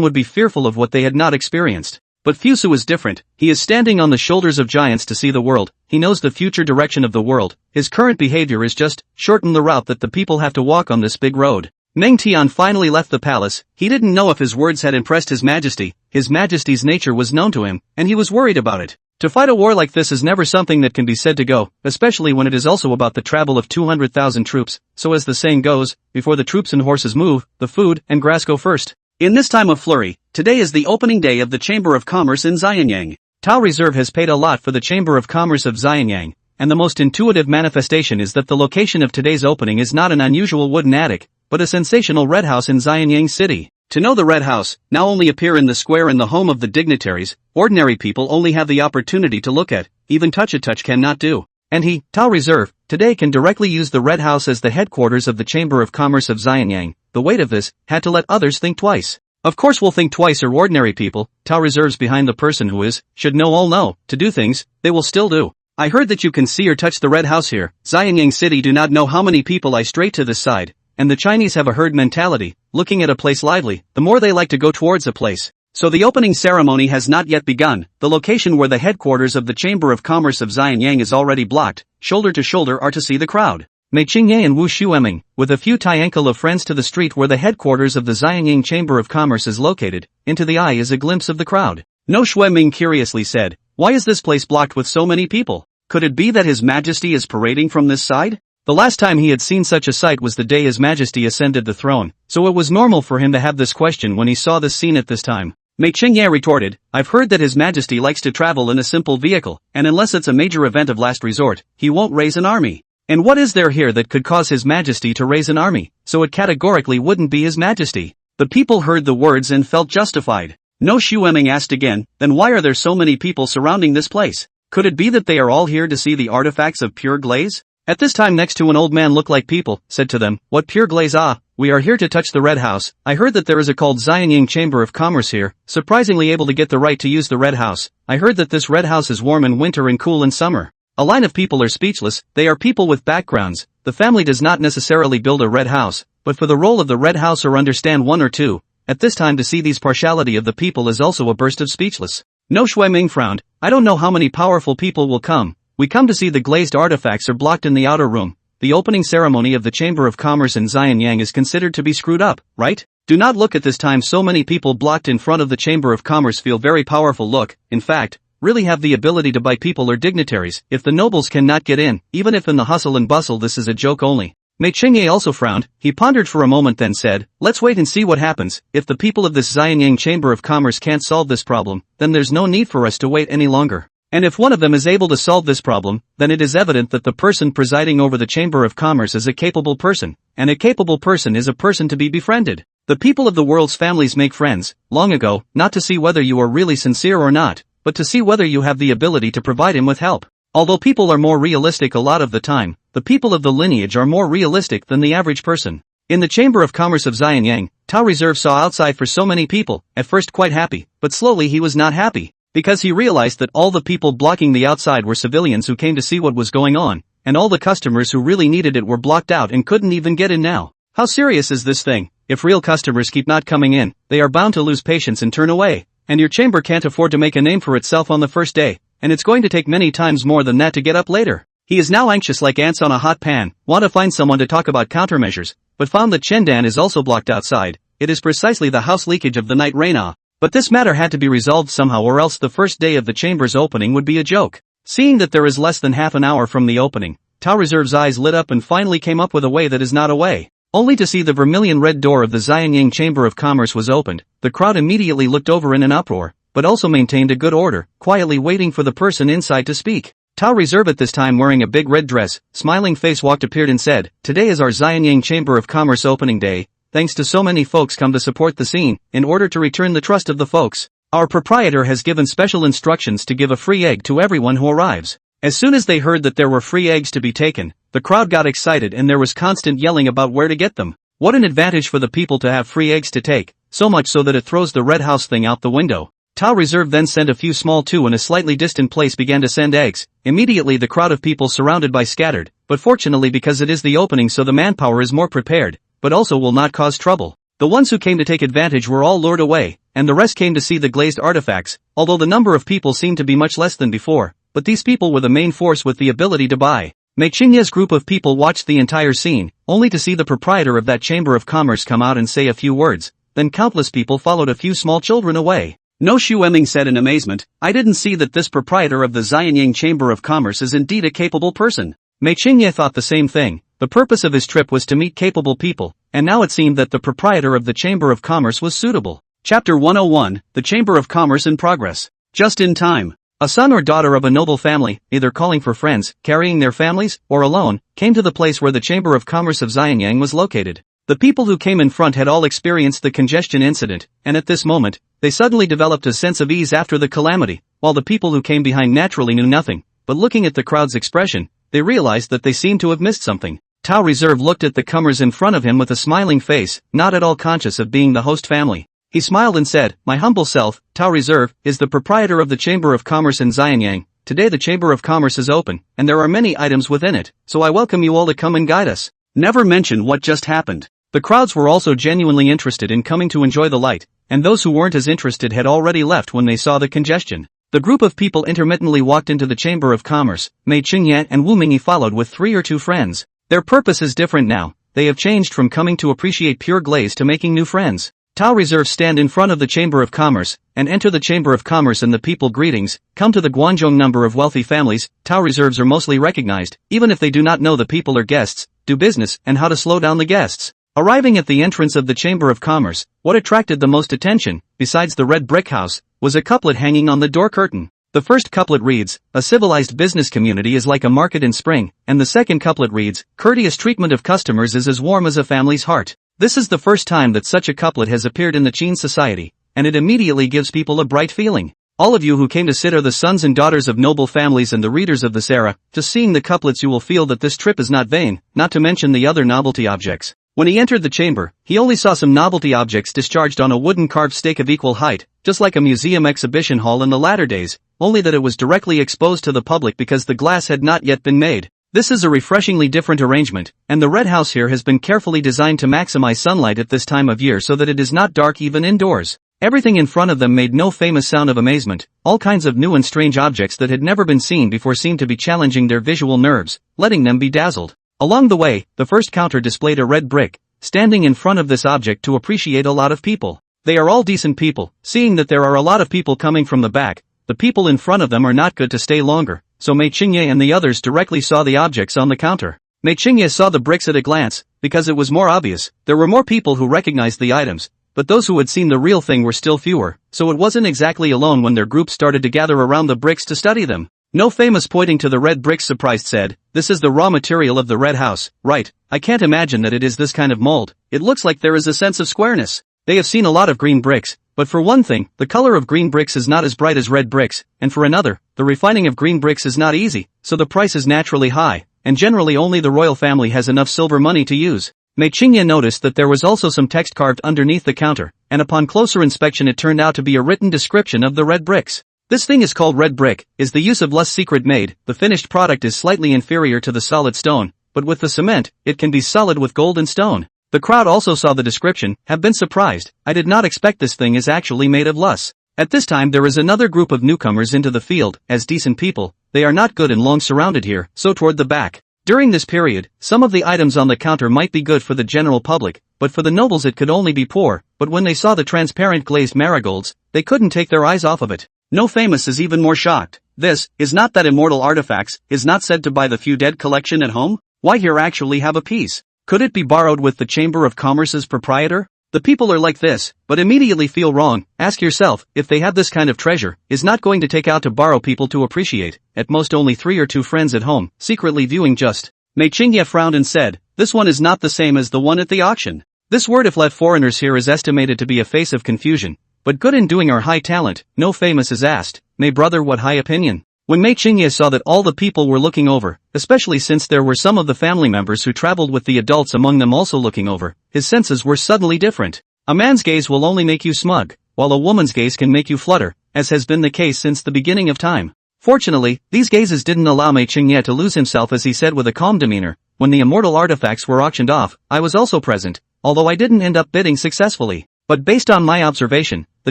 would be fearful of what they had not experienced. But Fu Su is different. He is standing on the shoulders of giants to see the world. He knows the future direction of the world. His current behavior is just shorten the route that the people have to walk on this big road. Meng Tian finally left the palace. He didn't know if his words had impressed His Majesty. His Majesty's nature was known to him, and he was worried about it. To fight a war like this is never something that can be said to go, especially when it is also about the travel of 200,000 troops, so as the saying goes, before the troops and horses move, the food and grass go first. In this time of flurry, today is the opening day of the Chamber of Commerce in Xianyang. Tao Reserve has paid a lot for the Chamber of Commerce of Xianyang, and the most intuitive manifestation is that the location of today's opening is not an unusual wooden attic, but a sensational red house in Xianyang City. To know the red house, now only appear in the square in the home of the dignitaries, ordinary people only have the opportunity to look at, even touch cannot do. And he, Tao Reserve, today can directly use the red house as the headquarters of the Chamber of Commerce of Xianyang. The weight of this, had to let others think twice. Of course will think twice or ordinary people, Tao Reserve's behind the person who is, should know all know, to do things, they will still do. I heard that you can see or touch the red house here. Xianyang City do not know how many people I straight to this side. And the Chinese have a herd mentality, looking at a place lively, the more they like to go towards a place. So the opening ceremony has not yet begun. The location where the headquarters of the Chamber of Commerce of Xianyang is already blocked. Shoulder to shoulder are to see the crowd. Mei Qingye and Wu Shueming, with a few Tiankle of friends to the street where the headquarters of the Xianyang Chamber of Commerce is located. Into the eye is a glimpse of the crowd. No Shueming curiously said, "Why is this place blocked with so many people? Could it be that His Majesty is parading from this side?" The last time he had seen such a sight was the day His Majesty ascended the throne, so it was normal for him to have this question when he saw this scene at this time. Mei Qingye retorted, "I've heard that His Majesty likes to travel in a simple vehicle, and unless it's a major event of last resort, he won't raise an army. And what is there here that could cause His Majesty to raise an army? So it categorically wouldn't be His Majesty." The people heard the words and felt justified. No Shueming asked again, "Then why are there so many people surrounding this place? Could it be that they are all here to see the artifacts of pure glaze?" At this time next to an old man look like people, said to them, "What pure glaze? Ah, we are here to touch the red house. I heard that there is a called Xianyang Chamber of Commerce here, surprisingly able to get the right to use the red house. I heard that this red house is warm in winter and cool in summer." A line of people are speechless. They are people with backgrounds. The family does not necessarily build a red house, but for the role of the red house or understand one or two. At this time to see these partiality of the people is also a burst of speechless. No Shueming frowned. "I don't know how many powerful people will come. We come to see the glazed artifacts are blocked in the outer room. The opening ceremony of the Chamber of Commerce in Xianyang is considered to be screwed up, right? Do not look at this time so many people blocked in front of the Chamber of Commerce feel very powerful look, in fact, really have the ability to buy people or dignitaries. If the nobles cannot get in, even if in the hustle and bustle this is a joke only. Mei Qingye also frowned. He pondered for a moment then said, let's wait and see what happens. If the people of this Xianyang Chamber of Commerce can't solve this problem, then there's no need for us to wait any longer. And if one of them is able to solve this problem, then it is evident that the person presiding over the Chamber of Commerce is a capable person, and a capable person is a person to be befriended. The people of the world's families make friends, long ago, not to see whether you are really sincere or not, but to see whether you have the ability to provide him with help. Although people are more realistic a lot of the time, the people of the lineage are more realistic than the average person. In the Chamber of Commerce of Xianyang, Tao Reserve saw outside for so many people, at first quite happy, but slowly he was not happy, because he realized that all the people blocking the outside were civilians who came to see what was going on, and all the customers who really needed it were blocked out and couldn't even get in now. How serious is this thing? If real customers keep not coming in, they are bound to lose patience and turn away, and your chamber can't afford to make a name for itself on the first day, and it's going to take many times more than that to get up later. He is now anxious like ants on a hot pan, want to find someone to talk about countermeasures, but found that Chendan is also blocked outside. It is precisely the house leakage of the night Reina. But this matter had to be resolved somehow or else the first day of the chamber's opening would be a joke. Seeing that there is less than half an hour from the opening, Tao Reserve's eyes lit up and finally came up with a way that is not a way. Only to see the vermilion red door of the Xianyang Chamber of Commerce was opened, the crowd immediately looked over in an uproar, but also maintained a good order, quietly waiting for the person inside to speak. Tao Reserve at this time wearing a big red dress, smiling face appeared and said, today is our Xianyang Chamber of Commerce opening day. Thanks to so many folks come to support the scene, in order to return the trust of the folks, our proprietor has given special instructions to give a free egg to everyone who arrives. As soon as they heard that there were free eggs to be taken, the crowd got excited and there was constant yelling about where to get them. What an advantage for the people to have free eggs to take, so much so that it throws the red house thing out the window. Tao Reserve then sent a few small too in a slightly distant place began to send eggs. Immediately the crowd of people surrounded by scattered, but fortunately because it is the opening so the manpower is more prepared, but also will not cause trouble. The ones who came to take advantage were all lured away, and the rest came to see the glazed artifacts, although the number of people seemed to be much less than before, but these people were the main force with the ability to buy. Mei Qingye's group of people watched the entire scene, only to see the proprietor of that Chamber of Commerce come out and say a few words, then countless people followed a few small children away. No, Xu Eming said in amazement, I didn't see that this proprietor of the Xianyang Chamber of Commerce is indeed a capable person. Mei Qingye thought the same thing. The purpose of his trip was to meet capable people, and now it seemed that the proprietor of the Chamber of Commerce was suitable. Chapter 101, The Chamber of Commerce in Progress. Just in time. A son or daughter of a noble family, either calling for friends, carrying their families, or alone, came to the place where the Chamber of Commerce of Xianyang was located. The people who came in front had all experienced the congestion incident, and at this moment, they suddenly developed a sense of ease after the calamity, while the people who came behind naturally knew nothing, but looking at the crowd's expression, they realized that they seemed to have missed something. Tao Reserve looked at the comers in front of him with a smiling face, not at all conscious of being the host family. He smiled and said, my humble self, Tao Reserve, is the proprietor of the Chamber of Commerce in Xianyang. Today the Chamber of Commerce is open, and there are many items within it, so I welcome you all to come and guide us. Never mention what just happened. The crowds were also genuinely interested in coming to enjoy the light, and those who weren't as interested had already left when they saw the congestion. The group of people intermittently walked into the Chamber of Commerce. Mei Qingye and Wu Mingyi followed with 3 or 2 friends. Their purpose is different now. They have changed from coming to appreciate pure glaze to making new friends. Tao Reserve stand in front of the Chamber of Commerce, and enter the Chamber of Commerce and the people greetings, come to the Guangzhong number of wealthy families. Tao Reserves are mostly recognized, even if they do not know the people are guests, do business, and how to slow down the guests. Arriving at the entrance of the Chamber of Commerce, what attracted the most attention, besides the red brick house, was a couplet hanging on the door curtain. The first couplet reads, a civilized business community is like a market in spring, and the second couplet reads, courteous treatment of customers is as warm as a family's heart. This is the first time that such a couplet has appeared in the Qin society, and it immediately gives people a bright feeling. All of you who came to sit are the sons and daughters of noble families and the readers of the Sarah. Just seeing the couplets you will feel that this trip is not vain, not to mention the other novelty objects. When he entered the chamber, he only saw some novelty objects discharged on a wooden carved stake of equal height, just like a museum exhibition hall in the latter days, only that it was directly exposed to the public because the glass had not yet been made. This is a refreshingly different arrangement, and the red house here has been carefully designed to maximize sunlight at this time of year so that it is not dark even indoors. Everything in front of them made no famous sound of amazement. All kinds of new and strange objects that had never been seen before seemed to be challenging their visual nerves, letting them be dazzled. Along the way, the first counter displayed a red brick, standing in front of this object to appreciate a lot of people. They are all decent people. Seeing that there are a lot of people coming from the back, the people in front of them are not good to stay longer, so Mei Qingye and the others directly saw the objects on the counter. Mei Qingye saw the bricks at a glance, because it was more obvious. There were more people who recognized the items, but those who had seen the real thing were still fewer, so it wasn't exactly alone when their group started to gather around the bricks to study them. No Famous, pointing to the red bricks, surprised, said, "This is the raw material of the red house, right? I can't imagine that it is this kind of mold. It looks like there is a sense of squareness." They have seen a lot of green bricks, but for one thing, the color of green bricks is not as bright as red bricks, and for another, the refining of green bricks is not easy, so the price is naturally high, and generally only the royal family has enough silver money to use. Mei Qingye noticed that there was also some text carved underneath the counter, and upon closer inspection it turned out to be a written description of the red bricks. This thing is called red brick, is the use of less secret made, the finished product is slightly inferior to the solid stone, but with the cement, it can be solid with gold and stone. The crowd also saw the description, have been surprised. I did not expect this thing is actually made of lus. At this time there is another group of newcomers into the field, as decent people, they are not good and long surrounded here, so toward the back. During this period, some of the items on the counter might be good for the general public, but for the nobles it could only be poor, but when they saw the transparent glazed marigolds, they couldn't take their eyes off of it. No Famous is even more shocked. This, is not that immortal artifacts, is not said to buy the few dead collection at home? Why here actually have a piece? Could it be borrowed with the Chamber of Commerce's proprietor? The people are like this, but immediately feel wrong. Ask yourself, if they have this kind of treasure, is not going to take out to borrow people to appreciate, at most only 3 or 2 friends at home, secretly viewing just. Mei Qingye frowned and said, this one is not the same as the one at the auction. This word if let foreigners here is estimated to be a face of confusion, but good in doing are high talent. No Famous is asked, May brother, what high opinion? When Mei Qingye saw that all the people were looking over, especially since there were some of the family members who traveled with the adults among them also looking over, his senses were suddenly different. A man's gaze will only make you smug, while a woman's gaze can make you flutter, as has been the case since the beginning of time. Fortunately, these gazes didn't allow Mei Qingye to lose himself as he said with a calm demeanor, when the immortal artifacts were auctioned off, I was also present, although I didn't end up bidding successfully. But based on my observation, the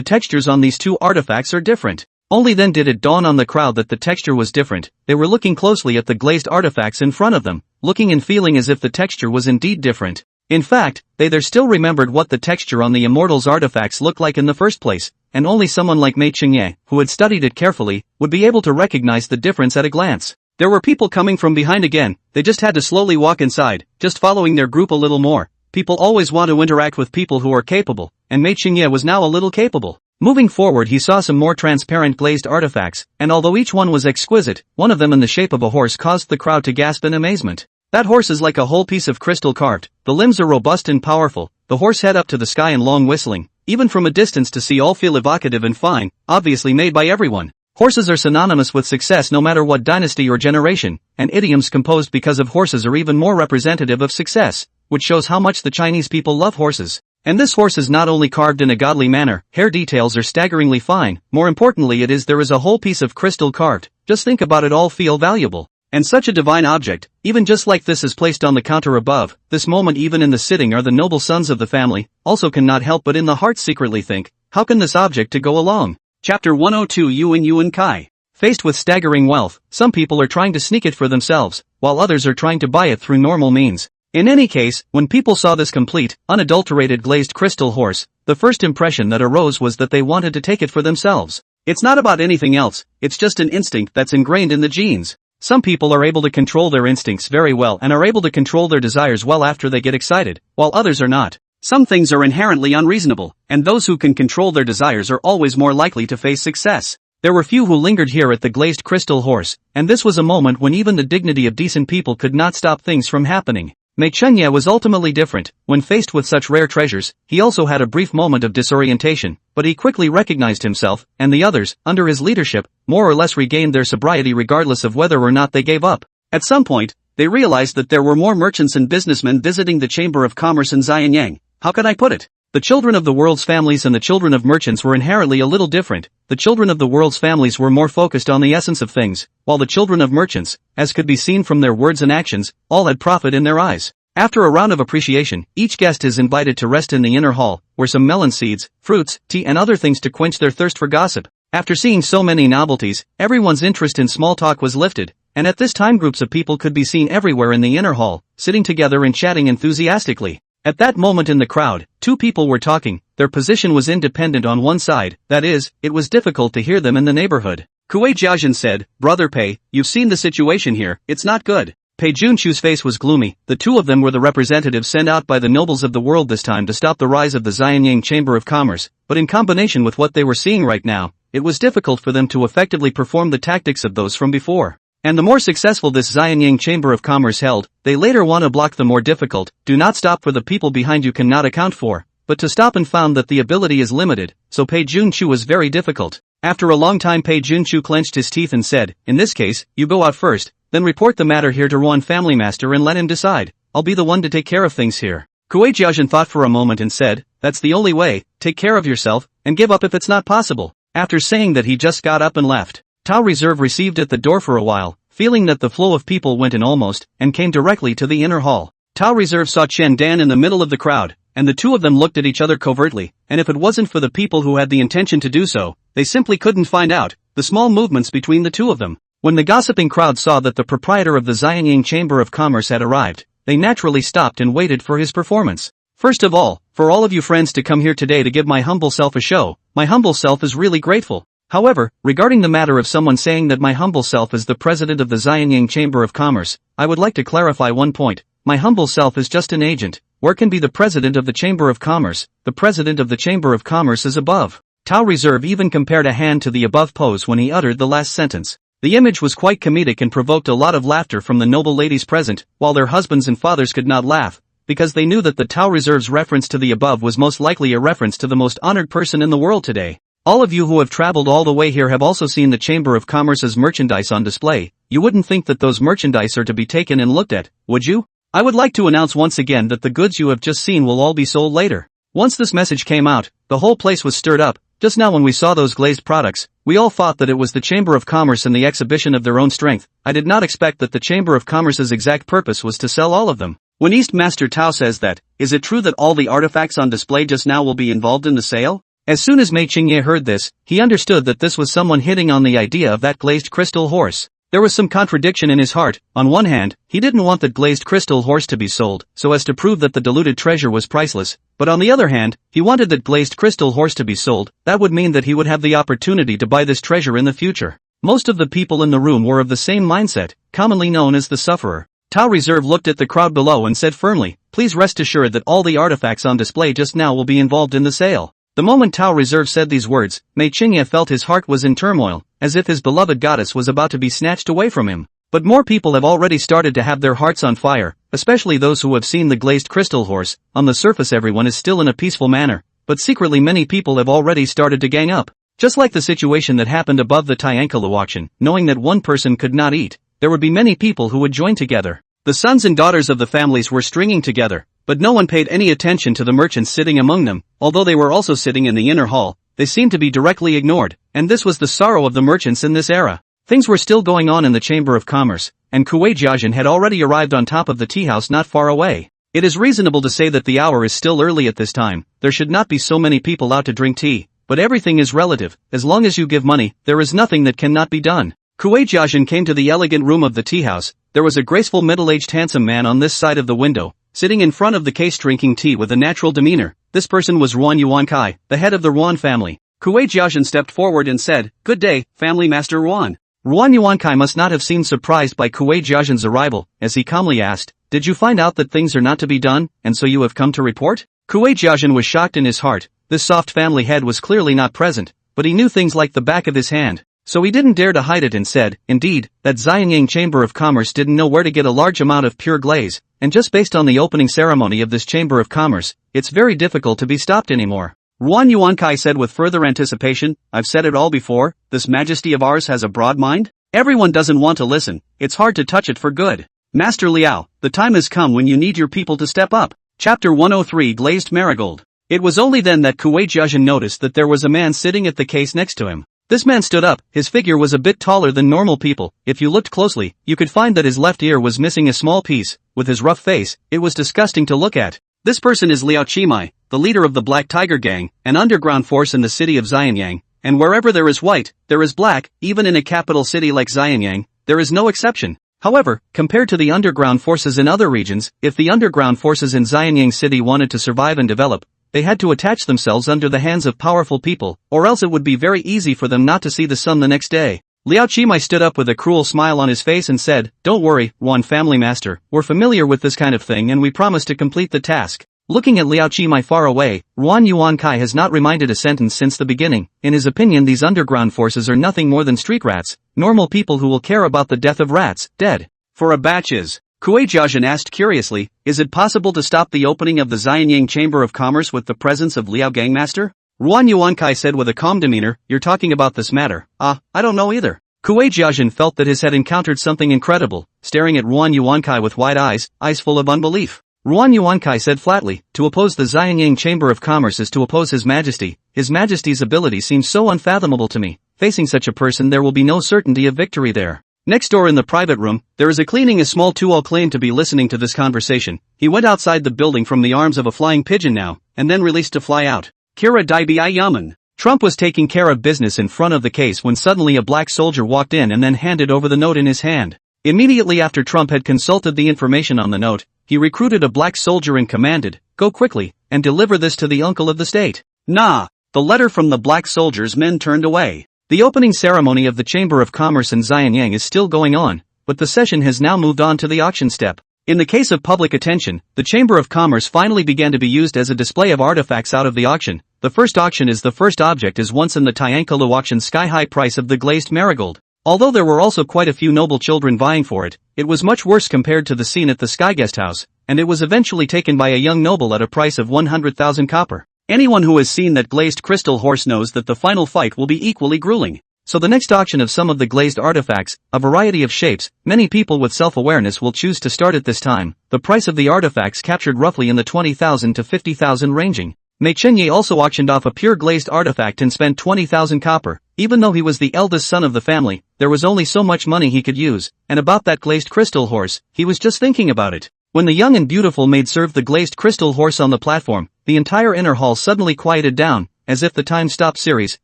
textures on these 2 artifacts are different. Only then did it dawn on the crowd that the texture was different. They were looking closely at the glazed artifacts in front of them, looking and feeling as if the texture was indeed different. In fact, they there still remembered what the texture on the immortals' artifacts looked like in the first place, and only someone like Mei Qingye, who had studied it carefully, would be able to recognize the difference at a glance. There were people coming from behind again, they just had to slowly walk inside, just following their group a little more. People always want to interact with people who are capable, and Mei Qingye was now a little capable. Moving forward he saw some more transparent glazed artifacts, and although each one was exquisite, one of them in the shape of a horse caused the crowd to gasp in amazement. That horse is like a whole piece of crystal carved, the limbs are robust and powerful, the horse head up to the sky and long whistling, even from a distance to see all feel evocative and fine, obviously made by everyone. Horses are synonymous with success no matter what dynasty or generation, and idioms composed because of horses are even more representative of success, which shows how much the Chinese people love horses. And this horse is not only carved in a godly manner, hair details are staggeringly fine, more importantly there is a whole piece of crystal carved, just think about it, all feel valuable. And such a divine object, even just like this is placed on the counter above, this moment even in the sitting are the noble sons of the family, also cannot help but in the heart secretly think, how can this object to go along? Chapter 102 Yuan Kai. Faced with staggering wealth, some people are trying to sneak it for themselves, while others are trying to buy it through normal means. In any case, when people saw this complete, unadulterated glazed crystal horse, the first impression that arose was that they wanted to take it for themselves. It's not about anything else, it's just an instinct that's ingrained in the genes. Some people are able to control their instincts very well and are able to control their desires well after they get excited, while others are not. Some things are inherently unreasonable, and those who can control their desires are always more likely to face success. There were few who lingered here at the glazed crystal horse, and this was a moment when even the dignity of decent people could not stop things from happening. Mei Qingye was ultimately different. When faced with such rare treasures, he also had a brief moment of disorientation, but he quickly recognized himself, and the others, under his leadership, more or less regained their sobriety regardless of whether or not they gave up. At some point, they realized that there were more merchants and businessmen visiting the Chamber of Commerce in Xianyang. How can I put it? The children of the world's families and the children of merchants were inherently a little different. The children of the world's families were more focused on the essence of things, while the children of merchants, as could be seen from their words and actions, all had profit in their eyes. After a round of appreciation, each guest is invited to rest in the inner hall, where some melon seeds, fruits, tea and other things to quench their thirst for gossip. After seeing so many novelties, everyone's interest in small talk was lifted, and at this time groups of people could be seen everywhere in the inner hall, sitting together and chatting enthusiastically. At that moment in the crowd, 2 people were talking, their position was independent on one side, that is, it was difficult to hear them in the neighborhood. Kuei Jiaojin said, Brother Pei, you've seen the situation here, it's not good. Pei Junchu's face was gloomy. The two of them were the representatives sent out by the nobles of the world this time to stop the rise of the Xianyang Chamber of Commerce, but in combination with what they were seeing right now, it was difficult for them to effectively perform the tactics of those from before. And the more successful this Xianyang Chamber of Commerce held, they later want to block the more difficult. Do not stop, for the people behind you cannot account for, but to stop, and found that the ability is limited, so Pei Junchu was very difficult. After a long time, Pei Junchu clenched his teeth and said, in this case, you go out first, then report the matter here to Ruan Family Master and let him decide. I'll be the one to take care of things here. Kuei Jiaxin thought for a moment and said, that's the only way, take care of yourself, and give up if it's not possible. After saying that, he just got up and left. Tao Reserve received at the door for a while, feeling that the flow of people went in almost, and came directly to the inner hall. Tao Reserve saw Chen Dan in the middle of the crowd, and the two of them looked at each other covertly, and if it wasn't for the people who had the intention to do so, they simply couldn't find out the small movements between the two of them. When the gossiping crowd saw that the proprietor of the Xianyang Chamber of Commerce had arrived, they naturally stopped and waited for his performance. First of all, for all of you friends to come here today to give my humble self a show, my humble self is really grateful. However, regarding the matter of someone saying that my humble self is the president of the Xianyang Chamber of Commerce, I would like to clarify one point. My humble self is just an agent. Where can be the president of the Chamber of Commerce? The president of the Chamber of Commerce is above. Tao Reserve even compared a hand to the above pose when he uttered the last sentence. The image was quite comedic and provoked a lot of laughter from the noble ladies present, while their husbands and fathers could not laugh, because they knew that the Tao Reserve's reference to the above was most likely a reference to the most honored person in the world today. All of you who have traveled all the way here have also seen the Chamber of Commerce's merchandise on display. You wouldn't think that those merchandise are to be taken and looked at, would you? I would like to announce once again that the goods you have just seen will all be sold later. Once this message came out, the whole place was stirred up. Just now when we saw those glazed products, we all thought that it was the Chamber of Commerce and the exhibition of their own strength. I did not expect that the Chamber of Commerce's exact purpose was to sell all of them. When East Master Tao says that, is it true that all the artifacts on display just now will be involved in the sale? As soon as Mei Qingye heard this, he understood that this was someone hitting on the idea of that glazed crystal horse. There was some contradiction in his heart. On one hand, he didn't want that glazed crystal horse to be sold, so as to prove that the diluted treasure was priceless, but on the other hand, he wanted that glazed crystal horse to be sold. That would mean that he would have the opportunity to buy this treasure in the future. Most of the people in the room were of the same mindset, commonly known as the sufferer. Tao Reserve looked at the crowd below and said firmly, please rest assured that all the artifacts on display just now will be involved in the sale. The moment Tao Reserve said these words, Mei Qingye felt his heart was in turmoil, as if his beloved goddess was about to be snatched away from him. But more people have already started to have their hearts on fire, especially those who have seen the glazed crystal horse. On the surface everyone is still in a peaceful manner, but secretly many people have already started to gang up. Just like the situation that happened above the Tiankalu auction, knowing that one person could not eat, there would be many people who would join together. The sons and daughters of the families were stringing together, but no one paid any attention to the merchants sitting among them. Although they were also sitting in the inner hall, they seemed to be directly ignored, and this was the sorrow of the merchants in this era. Things were still going on in the Chamber of Commerce, and Kuei Jiaxin had already arrived on top of the tea house not far away. It is reasonable to say that the hour is still early at this time. There should not be so many people out to drink tea, but everything is relative. As long as you give money, there is nothing that cannot be done. Kuei Jiaxin came to the elegant room of the tea house. There was a graceful middle-aged handsome man on this side of the window, sitting in front of the case drinking tea with a natural demeanor. This person was Ruan Yuankai, the head of the Ruan family. Kuei Jiaxin stepped forward and said, "Good day, Family Master Ruan." Ruan Yuankai must not have seemed surprised by Kuei Jiaxin's arrival, as he calmly asked, "Did you find out that things are not to be done, and so you have come to report?" Kuei Jiaxin was shocked in his heart. This soft family head was clearly not present, but he knew things like the back of his hand. So he didn't dare to hide it and said, "Indeed, that Xianyang Chamber of Commerce didn't know where to get a large amount of pure glaze, and just based on the opening ceremony of this Chamber of Commerce, it's very difficult to be stopped anymore." Ruan Yuankai said with further anticipation, "I've said it all before, this majesty of ours has a broad mind? Everyone doesn't want to listen, it's hard to touch it for good. Master Liao, the time has come when you need your people to step up." Chapter 103 Glazed Marigold. It was only then that Kuei Jiaxin noticed that there was a man sitting at the case next to him. This man stood up. His figure was a bit taller than normal people. If you looked closely, you could find that his left ear was missing a small piece. With his rough face, it was disgusting to look at. This person is Liao Qimai, the leader of the Black Tiger Gang, an underground force in the city of Xianyang, and wherever there is white, there is black. Even in a capital city like Xianyang, there is no exception. However, compared to the underground forces in other regions, if the underground forces in Xianyang city wanted to survive and develop, they had to attach themselves under the hands of powerful people, or else it would be very easy for them not to see the sun the next day. Liao Qimai stood up with a cruel smile on his face and said, "Don't worry, Yuan family master, we're familiar with this kind of thing and we promise to complete the task." Looking at Liao Qimai far away, Yuan Kai has not reminded a sentence since the beginning. In his opinion, these underground forces are nothing more than street rats, normal people who will care about the death of rats, dead. For a batches. Kuei Jiaxin asked curiously, "Is it possible to stop the opening of the Xianyang Chamber of Commerce with the presence of Liao Gangmaster?" Yuan Kai said with a calm demeanor, "You're talking about this matter. I don't know either." Kuei Jiaxin felt that his head encountered something incredible, staring at Yuan Kai with wide eyes full of unbelief. Yuan Kai said flatly, "To oppose the Xianyang Chamber of Commerce is to oppose His Majesty. His Majesty's ability seems so unfathomable to me. Facing such a person there will be no certainty of victory there." Next door in the private room, there is a cleaning. A small Tuol claimed to be listening to this conversation. He went outside the building from the arms of a flying pigeon now, and then released to fly out. Kira Daibi Yaman. Trump was taking care of business in front of the case when suddenly a black soldier walked in and then handed over the note in his hand. Immediately after Trump had consulted the information on the note, he recruited a black soldier and commanded, "Go quickly, and deliver this to the uncle of the state." Nah! The letter from the black soldier's men turned away. The opening ceremony of the Chamber of Commerce in Xianyang is still going on, but the session has now moved on to the auction step. In the case of public attention, the Chamber of Commerce finally began to be used as a display of artifacts out of the auction. The first auction is the first object is once in the Tiankalu auction sky-high price of the glazed marigold. Although there were also quite a few noble children vying for it, it was much worse compared to the scene at the Sky Guest House, and it was eventually taken by a young noble at a price of 100,000 copper. Anyone who has seen that glazed crystal horse knows that the final fight will be equally grueling. So the next auction of some of the glazed artifacts, a variety of shapes, many people with self-awareness will choose to start at this time. The price of the artifacts captured roughly in the 20,000 to 50,000 ranging. Mei Chenye also auctioned off a pure glazed artifact and spent 20,000 copper. Even though he was the eldest son of the family, there was only so much money he could use, and about that glazed crystal horse, he was just thinking about it. When the young and beautiful maid served the glazed crystal horse on the platform, the entire inner hall suddenly quieted down, as if the time-stop series.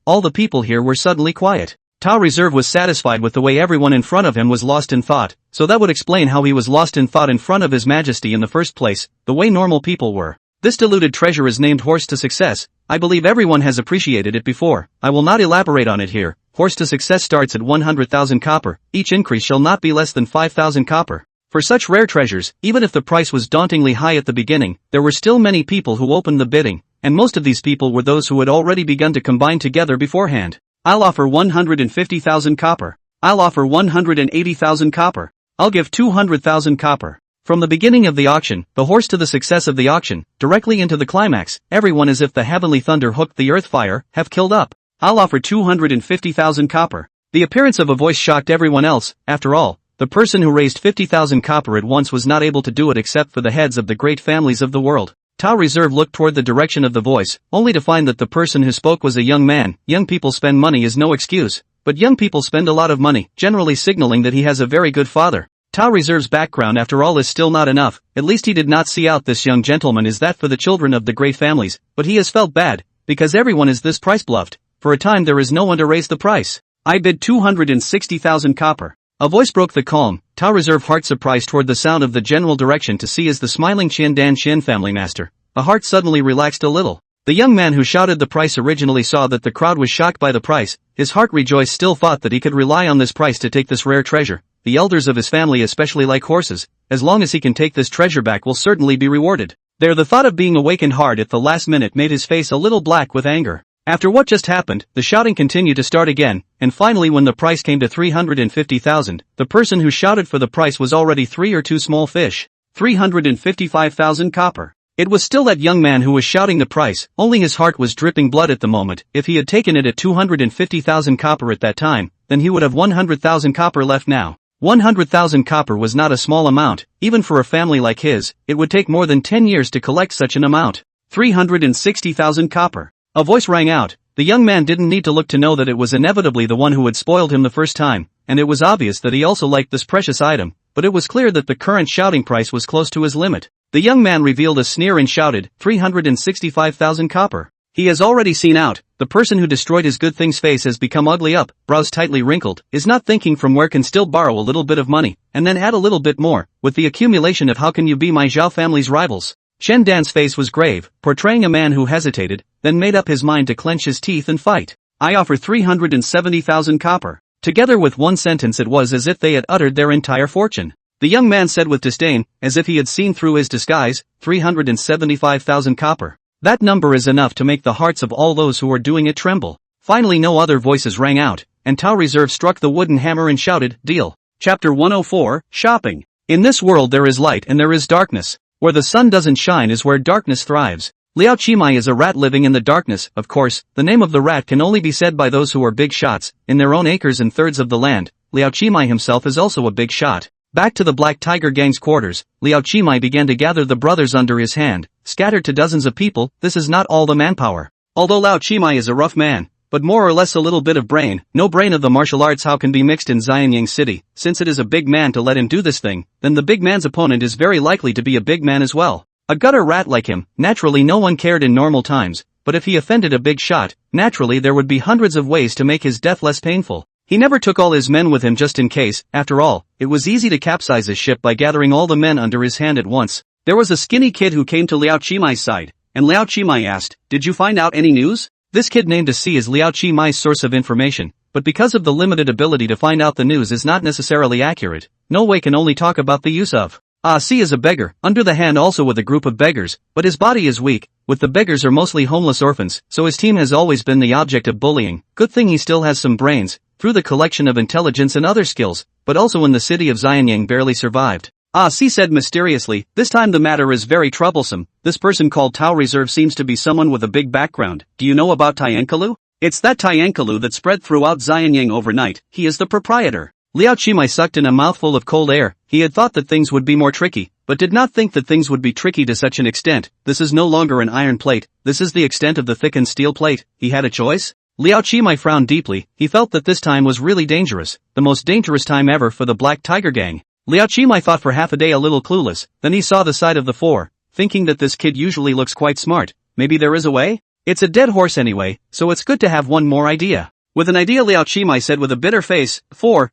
All the people here were suddenly quiet. Tao Reserve was satisfied with the way everyone in front of him was lost in thought, so that would explain how he was lost in thought in front of His Majesty in the first place, the way normal people were. This diluted treasure is named Horse to Success. I believe everyone has appreciated it before. I will not elaborate on it here. Horse to Success starts at 100,000 copper. Each increase shall not be less than 5,000 copper. For such rare treasures, even if the price was dauntingly high at the beginning, there were still many people who opened the bidding, and most of these people were those who had already begun to combine together beforehand. I'll offer 150,000 copper. I'll offer 180,000 copper. I'll give 200,000 copper. From the beginning of the auction, the horse to the success of the auction, directly into the climax, everyone as if the heavenly thunder hooked the earth fire, have killed up. I'll offer 250,000 copper. The appearance of a voice shocked everyone else. After all, the person who raised 50,000 copper at once was not able to do it except for the heads of the great families of the world. Tao Reserve looked toward the direction of the voice, only to find that the person who spoke was a young man. Young people spend money is no excuse, but young people spend a lot of money, generally signaling that he has a very good father. Tao Reserve's background after all is still not enough. At least he did not see out this young gentleman is that for the children of the great families, but he has felt bad, because everyone is this price bluffed. For a time there is no one to raise the price. I bid 260,000 copper. A voice broke the calm. Tao Reserve heart surprised toward the sound of the general direction to see as the smiling Qin Dan family master. A heart suddenly relaxed a little. The young man who shouted the price originally saw that the crowd was shocked by the price. His heart rejoiced, still thought that he could rely on this price to take this rare treasure. The elders of his family especially like horses. As long as he can take this treasure back will certainly be rewarded. There the thought of being awakened hard at the last minute made his face a little black with anger. After what just happened, the shouting continued to start again, and finally when the price came to 350,000, the person who shouted for the price was already 3 or 2 small fish. 355,000 copper. It was still that young man who was shouting the price, only his heart was dripping blood at the moment. If he had taken it at 250,000 copper at that time, then he would have 100,000 copper left now. 100,000 copper was not a small amount, even for a family like his. It would take more than 10 years to collect such an amount. 360,000 copper. A voice rang out. The young man didn't need to look to know that it was inevitably the one who had spoiled him the first time, and it was obvious that he also liked this precious item, but it was clear that the current shouting price was close to his limit. The young man revealed a sneer and shouted, 365,000 copper. He has already seen out. The person who destroyed his good thing's face has become ugly up, brows tightly wrinkled, is not thinking from where can still borrow a little bit of money, and then add a little bit more, with the accumulation of how can you be my Zhao family's rivals. Shen Dan's face was grave, portraying a man who hesitated, then made up his mind to clench his teeth and fight. I offer 370,000 copper. Together with one sentence it was as if they had uttered their entire fortune. The young man said with disdain, as if he had seen through his disguise, 375,000 copper. That number is enough to make the hearts of all those who are doing it tremble. Finally no other voices rang out, and Tao Reserve struck the wooden hammer and shouted, deal. Chapter 104, Shopping. In this world there is light and there is darkness. Where the sun doesn't shine is where darkness thrives. Liao Qimai is a rat living in the darkness. Of course, the name of the rat can only be said by those who are big shots, in their own acres and thirds of the land. Liao Qimai himself is also a big shot. Back to the Black Tiger Gang's quarters, Liao Qimai began to gather the brothers under his hand, scattered to dozens of people. This is not all the manpower. Although Liao Qimai is a rough man, but more or less a little bit of brain, no brain of the martial arts how can be mixed in Xianyang City. Since it is a big man to let him do this thing, then the big man's opponent is very likely to be a big man as well. A gutter rat like him, naturally no one cared in normal times, but if he offended a big shot, naturally there would be hundreds of ways to make his death less painful. He never took all his men with him just in case. After all, it was easy to capsize his ship by gathering all the men under his hand at once. There was a skinny kid who came to Liao Qimai's side, and Liao Qimai asked, did you find out any news? This kid named C is Liao Qimai's source of information, but because of the limited ability to find out the news is not necessarily accurate, no way can only talk about the use of. C is a beggar, under the hand also with a group of beggars, but his body is weak. With the beggars are mostly homeless orphans, so his team has always been the object of bullying. Good thing he still has some brains, through the collection of intelligence and other skills, but also in the city of Xianyang barely survived. C said mysteriously, this time the matter is very troublesome. This person called Tao Reserve seems to be someone with a big background. Do you know about Tiankalu? It's that Tiankalu that spread throughout Xianyang overnight. He is the proprietor. Liao Qimai sucked in a mouthful of cold air. He had thought that things would be more tricky, but did not think that things would be tricky to such an extent. This is no longer an iron plate, this is the extent of the thickened steel plate. He had a choice? Liao Qimai frowned deeply. He felt that this time was really dangerous, the most dangerous time ever for the Black Tiger Gang. Liao Qimai thought for half a day a little clueless, then he saw the side of the four, thinking that this kid usually looks quite smart. Maybe there is a way? It's a dead horse anyway, so it's good to have one more idea. With an idea Liao Qimai said with a bitter face,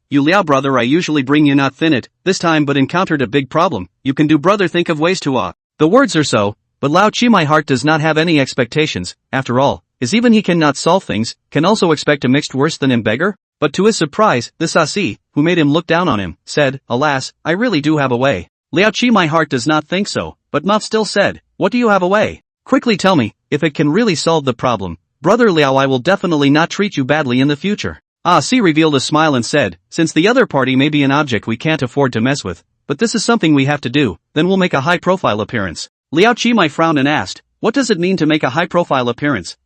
you Liao brother I usually bring you not thin it, this time but encountered a big problem. You can do brother think of ways to The words are so, but Liao Qimai heart does not have any expectations. After all, is even he cannot solve things, can also expect a mixed worse than him beggar? But to his surprise, this Asi, who made him look down on him, said, alas, I really do have a way. Liao Qimai heart does not think so, but mouth still said, what do you have a way? Quickly tell me, if it can really solve the problem. Brother Liao I will definitely not treat you badly in the future. Si revealed a smile and said, since the other party may be an object we can't afford to mess with, but this is something we have to do, then we'll make a high-profile appearance. Liao Qimai frowned and asked, what does it mean to make a high-profile appearance?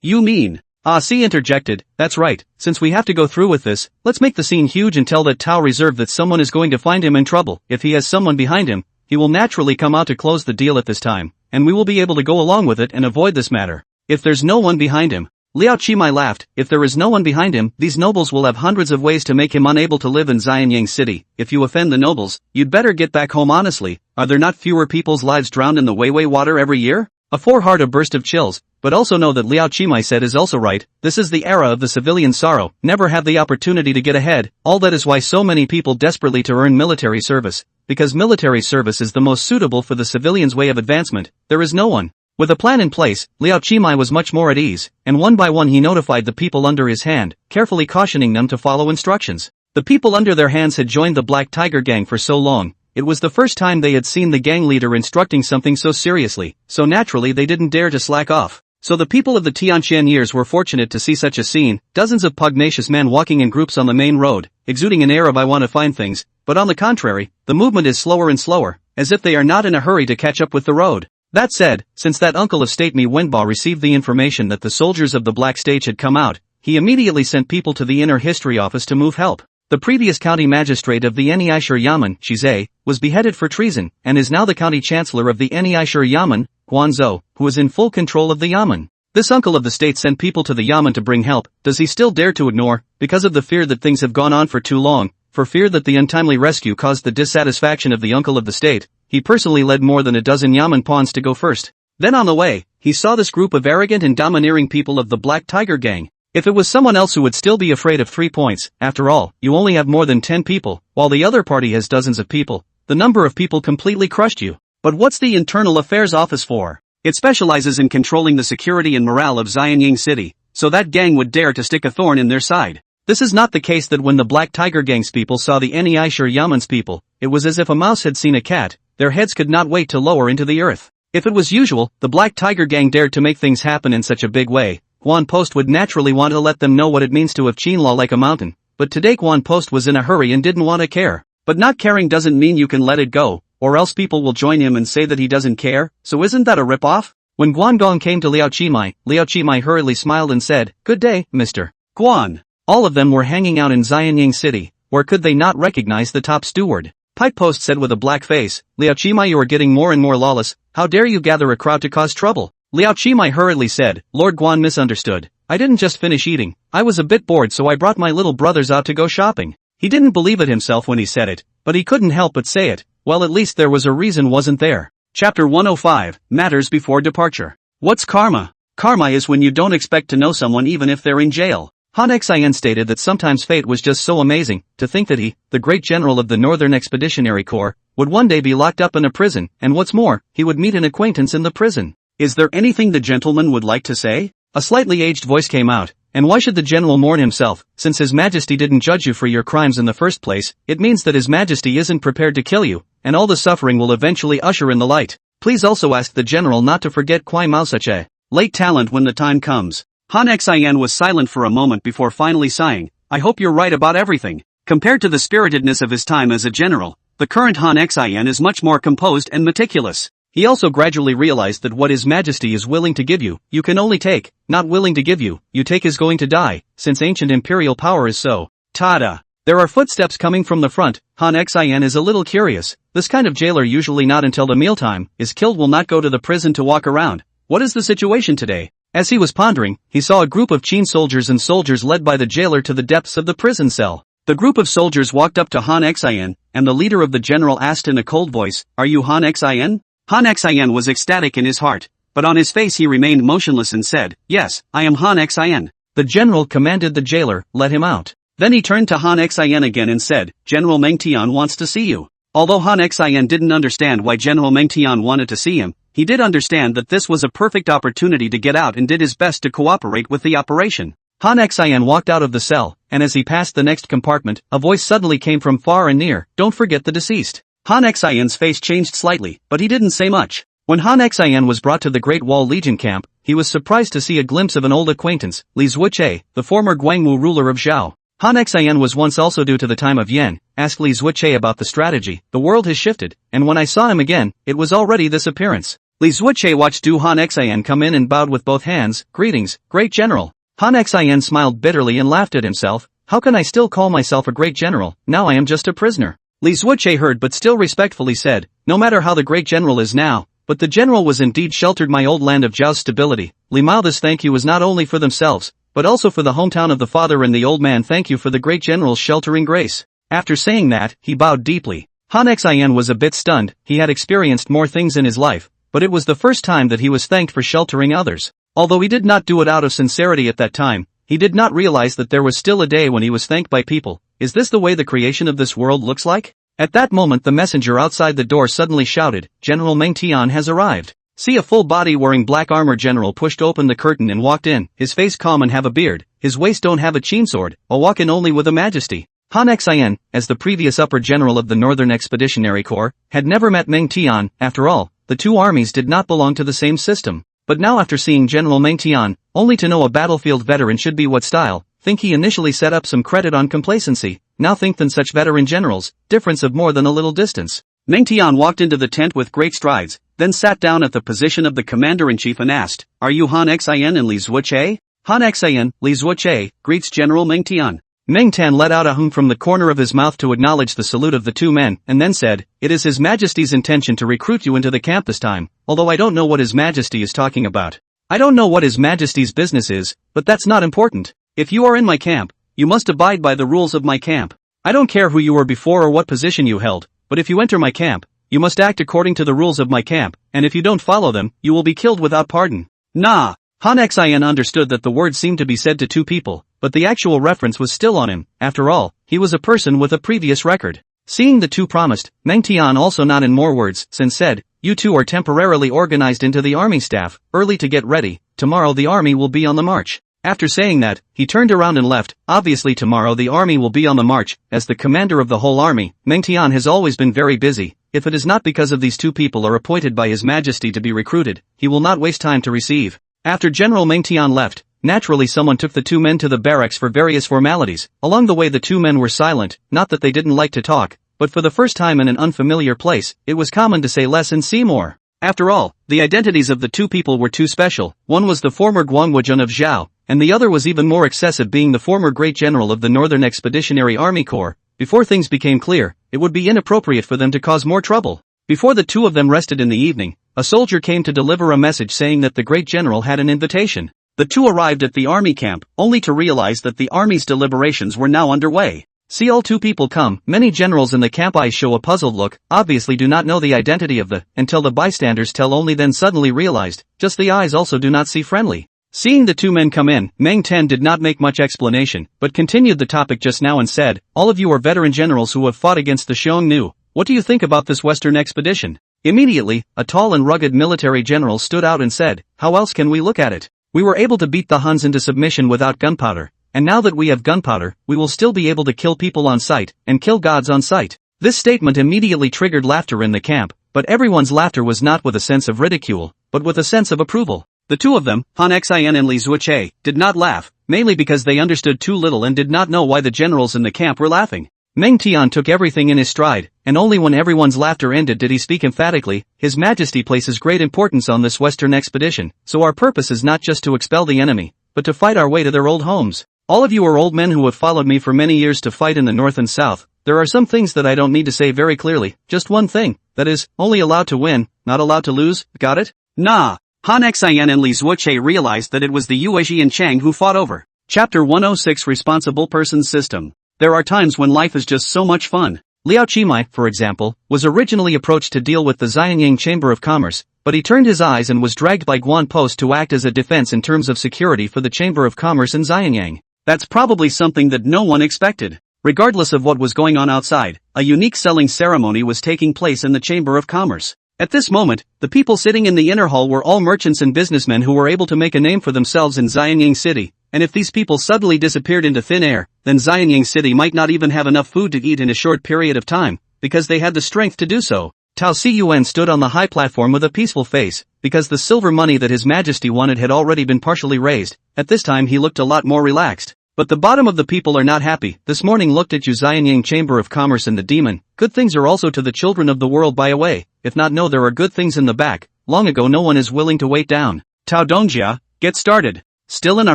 You mean? Si interjected, that's right, since we have to go through with this, let's make the scene huge and tell that Tao Reserve that someone is going to find him in trouble. If he has someone behind him, he will naturally come out to close the deal at this time, and we will be able to go along with it and avoid this matter. If there's no one behind him, Liao Qimai laughed, if there is no one behind him, these nobles will have hundreds of ways to make him unable to live in Xianyang City. If you offend the nobles, you'd better get back home honestly. Are there not fewer people's lives drowned in the Weiwei water every year? A four-heart a burst of chills, but also know that Liao Qimai said is also right. This is the era of the civilian sorrow, never have the opportunity to get ahead. All that is why so many people desperately to earn military service, because military service is the most suitable for the civilian's way of advancement. There is no one. With a plan in place, Liao Qimai was much more at ease, and one by one he notified the people under his hand, carefully cautioning them to follow instructions. The people under their hands had joined the Black Tiger Gang for so long, it was the first time they had seen the gang leader instructing something so seriously, so naturally they didn't dare to slack off. So the people of the Tianqian years were fortunate to see such a scene, dozens of pugnacious men walking in groups on the main road, exuding an air of I want to find things, but on the contrary, the movement is slower and slower, as if they are not in a hurry to catch up with the road. That said, since that uncle of state Mi Wenba received the information that the soldiers of the Black Stage had come out, he immediately sent people to the inner history office to move help. The previous county magistrate of the Eniaishur Yamen, Shizai, was beheaded for treason, and is now the county chancellor of the Eniaishur Yamen, Guangzhou, who is in full control of the Yamen. This uncle of the state sent people to the Yamen to bring help. Does he still dare to ignore, because of the fear that things have gone on for too long, for fear that the untimely rescue caused the dissatisfaction of the uncle of the state? He personally led more than a dozen Yamen pawns to go first. Then on the way, he saw this group of arrogant and domineering people of the Black Tiger Gang. If it was someone else who would still be afraid of 3 points, after all, you only have more than 10 people, while the other party has dozens of people. The number of people completely crushed you. But what's the Internal Affairs Office for? It specializes in controlling the security and morale of Xianyang City, so that gang would dare to stick a thorn in their side. This is not the case that when the Black Tiger Gang's people saw the Neisher Yaman's people, it was as if a mouse had seen a cat, their heads could not wait to lower into the earth. If it was usual, the Black Tiger Gang dared to make things happen in such a big way, Guan Post would naturally want to let them know what it means to have Qin law like a mountain, but today Guan Post was in a hurry and didn't want to care. But not caring doesn't mean you can let it go, or else people will join him and say that he doesn't care, so isn't that a rip-off? When Guangong came to Liao Qimai hurriedly smiled and said, "Good day, Mr. Guan." All of them were hanging out in Xianyang City, where could they not recognize the top steward? Pipe Post said with a black face, "Liao Qimai, you are getting more and more lawless, how dare you gather a crowd to cause trouble?" Liao Qimai hurriedly said, "Lord Guan misunderstood. I didn't just finish eating, I was a bit bored so I brought my little brothers out to go shopping." He didn't believe it himself when he said it, but he couldn't help but say it. Well, at least there was a reason, wasn't there? Chapter 105, Matters Before Departure. What's karma? Karma is when you don't expect to know someone even if they're in jail. Han Xian stated that sometimes fate was just so amazing, to think that he, the great general of the Northern Expeditionary Corps, would one day be locked up in a prison, and what's more, he would meet an acquaintance in the prison. Is there anything the gentleman would like to say? A slightly aged voice came out. And why should the general mourn himself, since His Majesty didn't judge you for your crimes in the first place? It means that His Majesty isn't prepared to kill you, and all the suffering will eventually usher in the light. Please also ask the general not to forget Kwai Mao, such a late talent when the time comes. Han Xian was silent for a moment before finally sighing, "I hope you're right about everything." Compared to the spiritedness of his time as a general, the current Han Xian is much more composed and meticulous. He also gradually realized that what His Majesty is willing to give you, you can only take, not willing to give you, you take is going to die, since ancient imperial power is so. Tada! There are footsteps coming from the front. Han Xian is a little curious. This kind of jailer usually not until the mealtime is killed will not go to the prison to walk around. What is the situation today? As he was pondering, he saw a group of Qin soldiers and soldiers led by the jailer to the depths of the prison cell. The group of soldiers walked up to Han Xian, and the leader of the general asked in a cold voice, "Are you Han Xian?" Han Xian was ecstatic in his heart, but on his face he remained motionless and said, "Yes, I am Han Xian." The general commanded the jailer, "Let him out." Then he turned to Han Xian again and said, "General Meng Tian wants to see you." Although Han Xian didn't understand why General Meng Tian wanted to see him, he did understand that this was a perfect opportunity to get out and did his best to cooperate with the operation. Han Xian walked out of the cell, and as he passed the next compartment, a voice suddenly came from far and near, "Don't forget the deceased." Han Xian's face changed slightly, but he didn't say much. When Han Xian was brought to the Great Wall Legion camp, he was surprised to see a glimpse of an old acquaintance, Li Zuoche, the former Guangwu ruler of Zhao. Han Xian was once also due to the time of Yen. Asked Li Zuoche about the strategy. The world has shifted, and when I saw him again, it was already this appearance. Li Zuoche watched Han Xian come in and bowed with both hands. "Greetings, great general." Han Xian smiled bitterly and laughed at himself. "How can I still call myself a great general? Now I am just a prisoner." Li Zuoche heard but still respectfully said, "No matter how the great general is now, but the general was indeed sheltered my old land of Zhao's stability. Li Mao, this thank you was not only for themselves, but also for the hometown of the father and the old man. Thank you for the great general's sheltering grace." After saying that, he bowed deeply. Han Xian was a bit stunned. He had experienced more things in his life, but it was the first time that he was thanked for sheltering others. Although he did not do it out of sincerity at that time, he did not realize that there was still a day when he was thanked by people. Is this the way the creation of this world looks like? At that moment the messenger outside the door suddenly shouted, "General Meng Tian has arrived." See, a full body wearing black armor general pushed open the curtain and walked in, his face calm and have a beard, his waist don't have a Qin sword, a walk in only with a majesty. Han Xian, as the previous upper general of the Northern Expeditionary Corps, had never met Meng Tian. After all, the two armies did not belong to the same system. But now after seeing General Meng Tian, only to know a battlefield veteran should be what style, think he initially set up some credit on complacency, now think than such veteran generals, difference of more than a little distance. Meng Tian walked into the tent with great strides, then sat down at the position of the commander-in-chief and asked, "Are you Han Xian and Li Zuoche?" Han Xian, Li Zuoche, greets General Meng Tian. Meng Tian let out a hum from the corner of his mouth to acknowledge the salute of the two men, and then said, "It is His Majesty's intention to recruit you into the camp this time, although I don't know what His Majesty is talking about. I don't know what His Majesty's business is, but that's not important. If you are in my camp, you must abide by the rules of my camp. I don't care who you were before or what position you held, but if you enter my camp, you must act according to the rules of my camp, and if you don't follow them, you will be killed without pardon." Nah! Han Xian understood that the words seemed to be said to two people, but the actual reference was still on him. After all, he was a person with a previous record. Seeing the two promised, Meng Tian also not in more words, and said, "You two are temporarily organized into the army staff, early to get ready, tomorrow the army will be on the march. After saying that, he turned around and left. Obviously tomorrow the army will be on the march. As the commander of the whole army, Meng Tian has always been very busy. If it is not because of these two people are appointed by His Majesty to be recruited, he will not waste time to receive. After General Meng Tian left, naturally someone took the two men to the barracks for various formalities. Along the way the two men were silent, not that they didn't like to talk, but for the first time in an unfamiliar place, it was common to say less and see more. After all, the identities of the two people were too special. One was the former Guangwujun of Zhao, and the other was even more excessive, being the former great general of the Northern Expeditionary Army Corps. Before things became clear, it would be inappropriate for them to cause more trouble. Before the two of them rested in the evening, a soldier came to deliver a message saying that the great general had an invitation. The two arrived at the army camp, only to realize that the army's deliberations were now underway. See all two people come. Many generals in the camp eyes show a puzzled look, obviously do not know the identity of the, until the bystanders tell, only then suddenly realized, just the eyes also do not see friendly. Seeing the two men come in, Meng Tian did not make much explanation, but continued the topic just now and said, all of you are veteran generals who have fought against the Xiongnu. What do you think about this western expedition? Immediately, a tall and rugged military general stood out and said, how else can we look at it? We were able to beat the Huns into submission without gunpowder. And now that we have gunpowder, we will still be able to kill people on sight, and kill gods on sight. This statement immediately triggered laughter in the camp, but everyone's laughter was not with a sense of ridicule, but with a sense of approval. The two of them, Han Xin and Li Zuoche, did not laugh, mainly because they understood too little and did not know why the generals in the camp were laughing. Meng Tian took everything in his stride, and only when everyone's laughter ended did he speak emphatically. His Majesty places great importance on this western expedition, so our purpose is not just to expel the enemy, but to fight our way to their old homes. All of you are old men who have followed me for many years to fight in the north and south. There are some things that I don't need to say very clearly, just one thing, that is, only allowed to win, not allowed to lose, got it? Nah. Han Xian and Li Zuoche realized that it was the Yuezhi and Chang who fought over. Chapter 106 Responsible Persons System. There are times when life is just so much fun. Liao Qimai, for example, was originally approached to deal with the Xianyang Chamber of Commerce, but he turned his eyes and was dragged by Guan Post to act as a defense in terms of security for the Chamber of Commerce in Xianyang. That's probably something that no one expected. Regardless of what was going on outside, a unique selling ceremony was taking place in the Chamber of Commerce. At this moment, the people sitting in the inner hall were all merchants and businessmen who were able to make a name for themselves in Xianyang City, and if these people suddenly disappeared into thin air, then Xianyang City might not even have enough food to eat in a short period of time, because they had the strength to do so. Tao Ciyuan stood on the high platform with a peaceful face, because the silver money that His Majesty wanted had already been partially raised. At this time he looked a lot more relaxed. But the bottom of the people are not happy. This morning looked at you Xianyang Chamber of Commerce and the demon. Good things are also to the children of the world by a way. If not, no, there are good things in the back. Long ago no one is willing to wait down. Tao Dongjia, get started. Still in a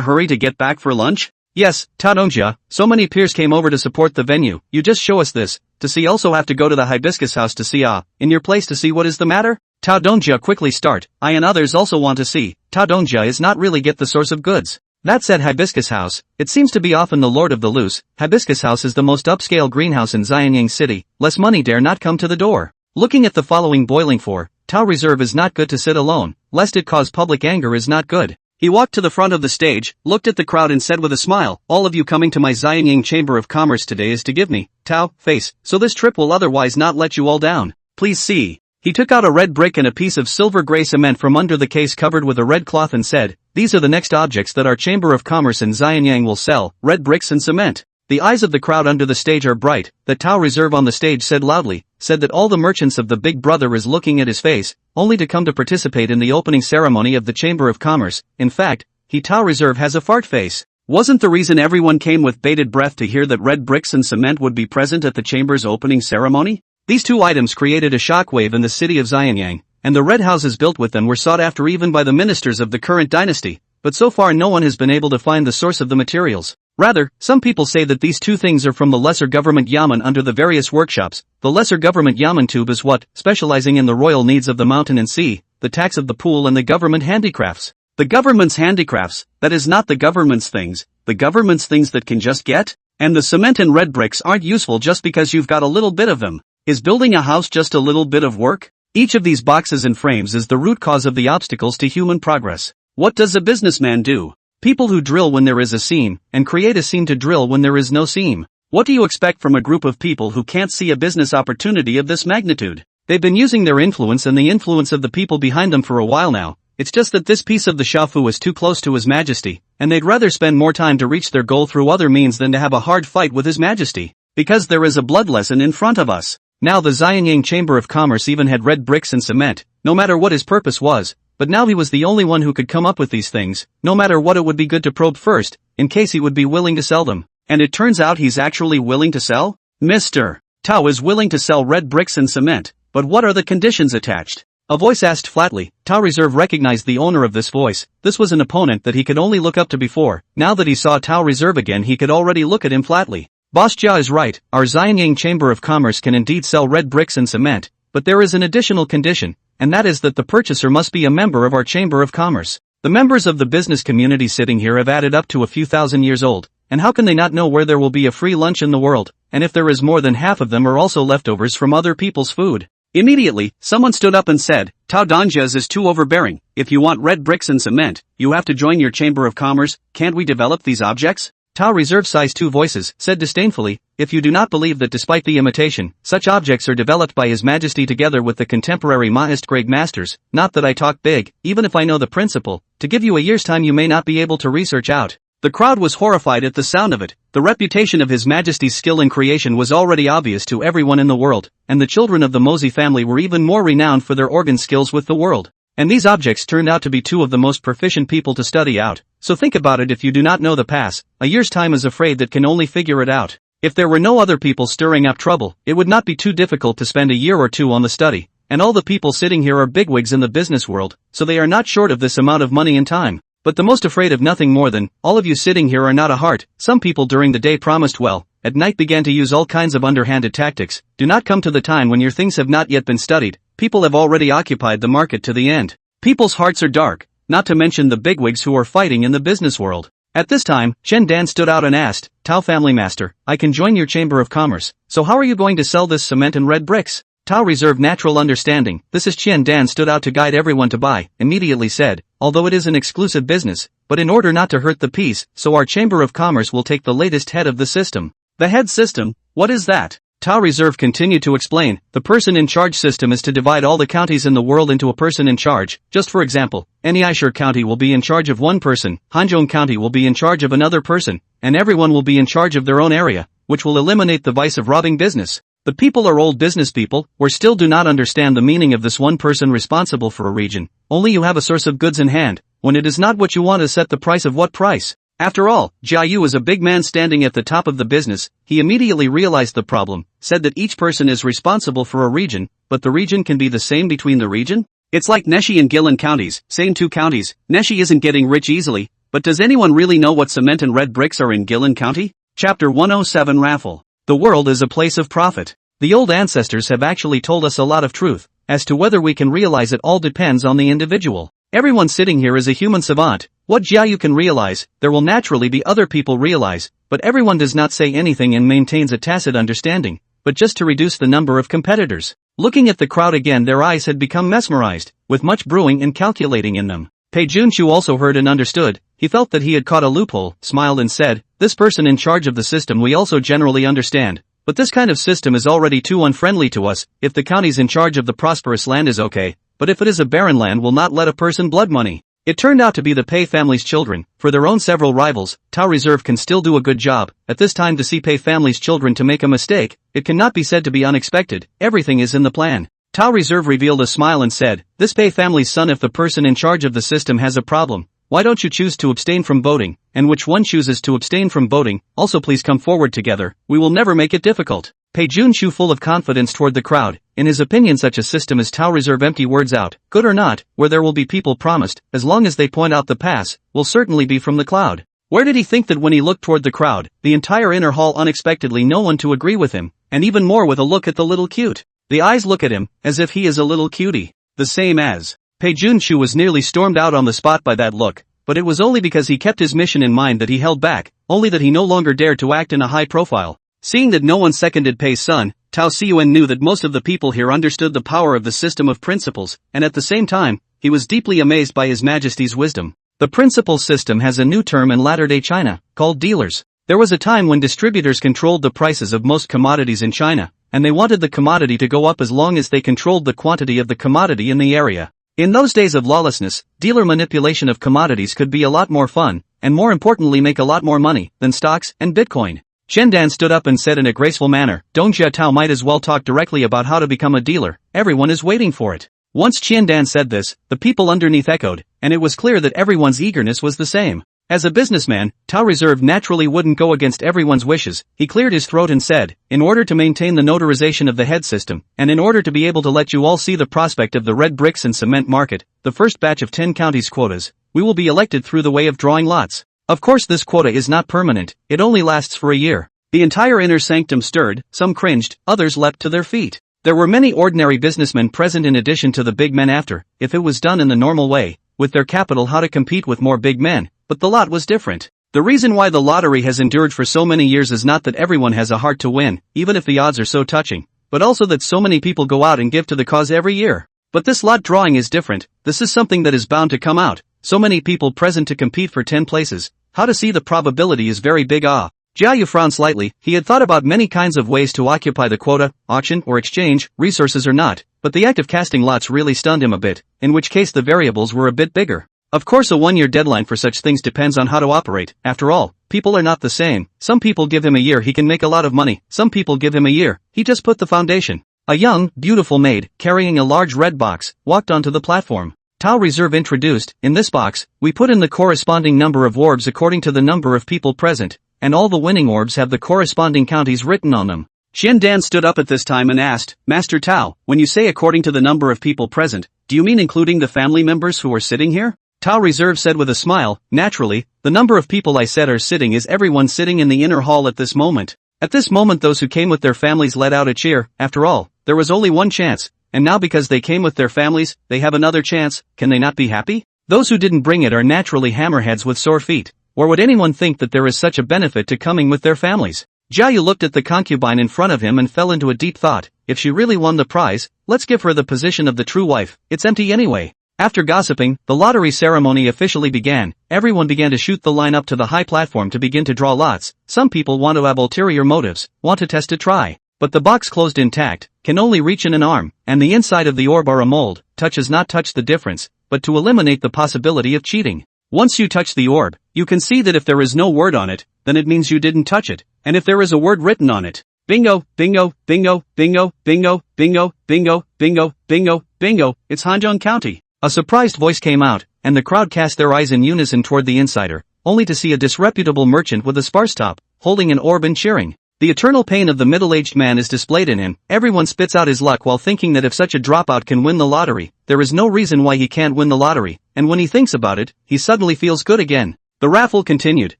hurry to get back for lunch? Yes, Tao Dongjia, so many peers came over to support the venue. You just show us this. To see also have to go to the hibiscus house to see in your place to see what is the matter? Tao Dongjia quickly start. I and others also want to see. Tao Dongjia is not really get the source of goods. That said, Hibiscus House, it seems to be often the Lord of the Loose. Hibiscus House is the most upscale greenhouse in Xianyang City. Less money dare not come to the door. Looking at the following boiling for, Tao Reserve is not good to sit alone, lest it cause public anger is not good. He walked to the front of the stage, looked at the crowd and said with a smile, all of you coming to my Xianyang Chamber of Commerce today is to give me, Tao, face, so this trip will otherwise not let you all down. Please see. He took out a red brick and a piece of silver gray cement from under the case covered with a red cloth and said, these are the next objects that our Chamber of Commerce in Xianyang will sell, red bricks and cement. The eyes of the crowd under the stage are bright. The Tao Reserve on the stage said loudly, said that all the merchants of the Big Brother is looking at his face, only to come to participate in the opening ceremony of the Chamber of Commerce. In fact, Tao Reserve has a fart face. Wasn't the reason everyone came with bated breath to hear that red bricks and cement would be present at the Chamber's opening ceremony? These two items created a shockwave in the city of Xianyang, and the red houses built with them were sought after even by the ministers of the current dynasty, but so far no one has been able to find the source of the materials. Rather, some people say that these two things are from the lesser government yamen under the various workshops. The lesser government yamen tube is what, specializing in the royal needs of the mountain and sea, the tax of the pool and the government handicrafts. The government's handicrafts, that is not the government's things, the government's things that can just get? And the cement and red bricks aren't useful just because you've got a little bit of them. Is building a house just a little bit of work? Each of these boxes and frames is the root cause of the obstacles to human progress. What does a businessman do? People who drill when there is a seam, and create a seam to drill when there is no seam. What do you expect from a group of people who can't see a business opportunity of this magnitude? They've been using their influence and the influence of the people behind them for a while now, it's just that this piece of the shafu is too close to His Majesty, and they'd rather spend more time to reach their goal through other means than to have a hard fight with His Majesty. Because there is a blood lesson in front of us. Now the Xianyang Chamber of Commerce even had red bricks and cement, no matter what his purpose was, but now he was the only one who could come up with these things, no matter what it would be good to probe first, in case he would be willing to sell them. And it turns out he's actually willing to sell? Mr. Tao is willing to sell red bricks and cement, but what are the conditions attached? A voice asked flatly. Tao Reserve recognized the owner of this voice. This was an opponent that he could only look up to before. Now that he saw Tao Reserve again, he could already look at him flatly. Boss Jia is right, our Xianyang Chamber of Commerce can indeed sell red bricks and cement, but there is an additional condition, and that is that the purchaser must be a member of our Chamber of Commerce. The members of the business community sitting here have added up to a few thousand years old, and how can they not know where there will be a free lunch in the world, and if there is more than half of them are also leftovers from other people's food? Immediately, someone stood up and said, Tao Donjia's is too overbearing. If you want red bricks and cement, you have to join your Chamber of Commerce. Can't we develop these objects? Tao Reserve size two voices said disdainfully, if you do not believe that despite the imitation, such objects are developed by His Majesty together with the contemporary Maist grade masters, not that I talk big, even if I know the principle, to give you a year's time you may not be able to research out. The crowd was horrified at the sound of it. The reputation of His Majesty's skill in creation was already obvious to everyone in the world, and the children of the Mozi family were even more renowned for their organ skills with the world. And these objects turned out to be two of the most proficient people to study out. So think about it, if you do not know the pass, a year's time is afraid that can only figure it out. If there were no other people stirring up trouble, it would not be too difficult to spend a year or two on the study. And all the people sitting here are bigwigs in the business world, so they are not short of this amount of money and time. But the most afraid of nothing more than, all of you sitting here are not a heart. Some people during the day promised well, at night began to use all kinds of underhanded tactics. Do not come to the time when your things have not yet been studied. People have already occupied the market to the end. People's hearts are dark, not to mention the bigwigs who are fighting in the business world. At this time, Chen Dan stood out and asked, Tao Family Master, I can join your Chamber of Commerce, so how are you going to sell this cement and red bricks? Tao Reserve natural understanding, this is Chen Dan stood out to guide everyone to buy, immediately said, although it is an exclusive business, but in order not to hurt the peace, so our Chamber of Commerce will take the latest head of the system. The head system? What is that? Tao Reserve continued to explain, the person in charge system is to divide all the counties in the world into a person in charge. Just for example, Eniaishur County will be in charge of one person, Hanzhong County will be in charge of another person, and everyone will be in charge of their own area, which will eliminate the vice of robbing business. The people are old business people, or still do not understand the meaning of this one person responsible for a region. Only you have a source of goods in hand, when it is not what you want to set the price of what price. After all, Jia Yu is a big man standing at the top of the business. He immediately realized the problem, said that each person is responsible for a region, but the region can be the same between the region? It's like Neshi and Guilin counties, same two counties. Neshi isn't getting rich easily, but does anyone really know what cement and red bricks are in Guilin County? Chapter 107 Raffle. The world is a place of profit. The old ancestors have actually told us a lot of truth. As to whether we can realize it all depends on the individual. Everyone sitting here is a human savant. What Jia Yu can realize, there will naturally be other people realize, but everyone does not say anything and maintains a tacit understanding, but just to reduce the number of competitors. Looking at the crowd again, their eyes had become mesmerized, with much brewing and calculating in them. Pei Junshu also heard and understood. He felt that he had caught a loophole, smiled and said, this person in charge of the system we also generally understand. But this kind of system is already too unfriendly to us. If the counties in charge of the prosperous land is okay, but if it is a barren land will not let a person blood money. It turned out to be the Pei family's children. For their own several rivals, Tao Reserve can still do a good job. At this time to see Pei family's children to make a mistake, it cannot be said to be unexpected. Everything is in the plan. Tao Reserve revealed a smile and said, this Pei family's son, if the person in charge of the system has a problem, why don't you choose to abstain from voting, and which one chooses to abstain from voting, also please come forward together, we will never make it difficult. Pei Junshu full of confidence toward the crowd, in his opinion such a system as Tao Reserve empty words out, good or not, where there will be people promised, as long as they point out the pass, will certainly be from the cloud. Where did he think that when he looked toward the crowd, the entire inner hall unexpectedly no one to agree with him, and even more with a look at the little cute. The eyes look at him, as if he is a little cutie. The same as. Pei Junshu was nearly stormed out on the spot by that look, but it was only because he kept his mission in mind that he held back, only that he no longer dared to act in a high profile. Seeing that no one seconded Pei's son, Tao Xiyuan knew that most of the people here understood the power of the system of principles, and at the same time, he was deeply amazed by His Majesty's wisdom. The principal system has a new term in latter-day China, called dealers. There was a time when distributors controlled the prices of most commodities in China, and they wanted the commodity to go up as long as they controlled the quantity of the commodity in the area. In those days of lawlessness, dealer manipulation of commodities could be a lot more fun, and more importantly make a lot more money, than stocks and Bitcoin. Qian stood up and said in a graceful manner, Dong Jiatao might as well talk directly about how to become a dealer, everyone is waiting for it. Once Qian said this, the people underneath echoed, and it was clear that everyone's eagerness was the same. As a businessman, Tao Reserve naturally wouldn't go against everyone's wishes. He cleared his throat and said, in order to maintain the notarization of the head system, and in order to be able to let you all see the prospect of the red bricks and cement market, the first batch of 10 counties quotas, we will be elected through the way of drawing lots. Of course this quota is not permanent, it only lasts for a year. The entire inner sanctum stirred, some cringed, others leapt to their feet. There were many ordinary businessmen present in addition to the big men after, if it was done in the normal way, with their capital how to compete with more big men, but the lot was different. The reason why the lottery has endured for so many years is not that everyone has a heart to win, even if the odds are so touching, but also that so many people go out and give to the cause every year. But this lot drawing is different, this is something that is bound to come out, so many people present to compete for 10 places, how to see the probability is very big. Jia Yu frowned slightly. He had thought about many kinds of ways to occupy the quota, auction or exchange, resources or not, but the act of casting lots really stunned him a bit, in which case the variables were a bit bigger. Of course a one-year deadline for such things depends on how to operate. After all, people are not the same. Some people give him a year he can make a lot of money, some people give him a year, he just put the foundation. A young, beautiful maid, carrying a large red box, walked onto the platform. Tao Reserve introduced, in this box, we put in the corresponding number of orbs according to the number of people present, and all the winning orbs have the corresponding counties written on them. Qian stood up at this time and asked, Master Tao, when you say according to the number of people present, do you mean including the family members who are sitting here? Tao Reserve said with a smile, naturally, the number of people I said are sitting is everyone sitting in the inner hall at this moment. At this moment those who came with their families let out a cheer. After all, there was only one chance, and now because they came with their families, they have another chance. Can they not be happy? Those who didn't bring it are naturally hammerheads with sore feet. Or would anyone think that there is such a benefit to coming with their families? Jia Yu looked at the concubine in front of him and fell into a deep thought. If she really won the prize, let's give her the position of the true wife. It's empty anyway. After gossiping, the lottery ceremony officially began. Everyone began to shoot the line up to the high platform to begin to draw lots. Some people want to have ulterior motives, want to test a try. But the box closed intact, can only reach in an arm, and the inside of the orb are a mold. Touch has not touched the difference, but to eliminate the possibility of cheating. Once you touch the orb, you can see that if there is no word on it, then it means you didn't touch it, and if there is a word written on it, bingo, bingo, bingo, bingo, bingo, bingo, bingo, bingo, bingo, bingo, it's Hanzhong County. A surprised voice came out, and the crowd cast their eyes in unison toward the insider, only to see a disreputable merchant with a sparse top, holding an orb and cheering. The eternal pain of the middle-aged man is displayed in him. Everyone spits out his luck while thinking that if such a dropout can win the lottery, there is no reason why he can't win the lottery, and when he thinks about it, he suddenly feels good again. The raffle continued,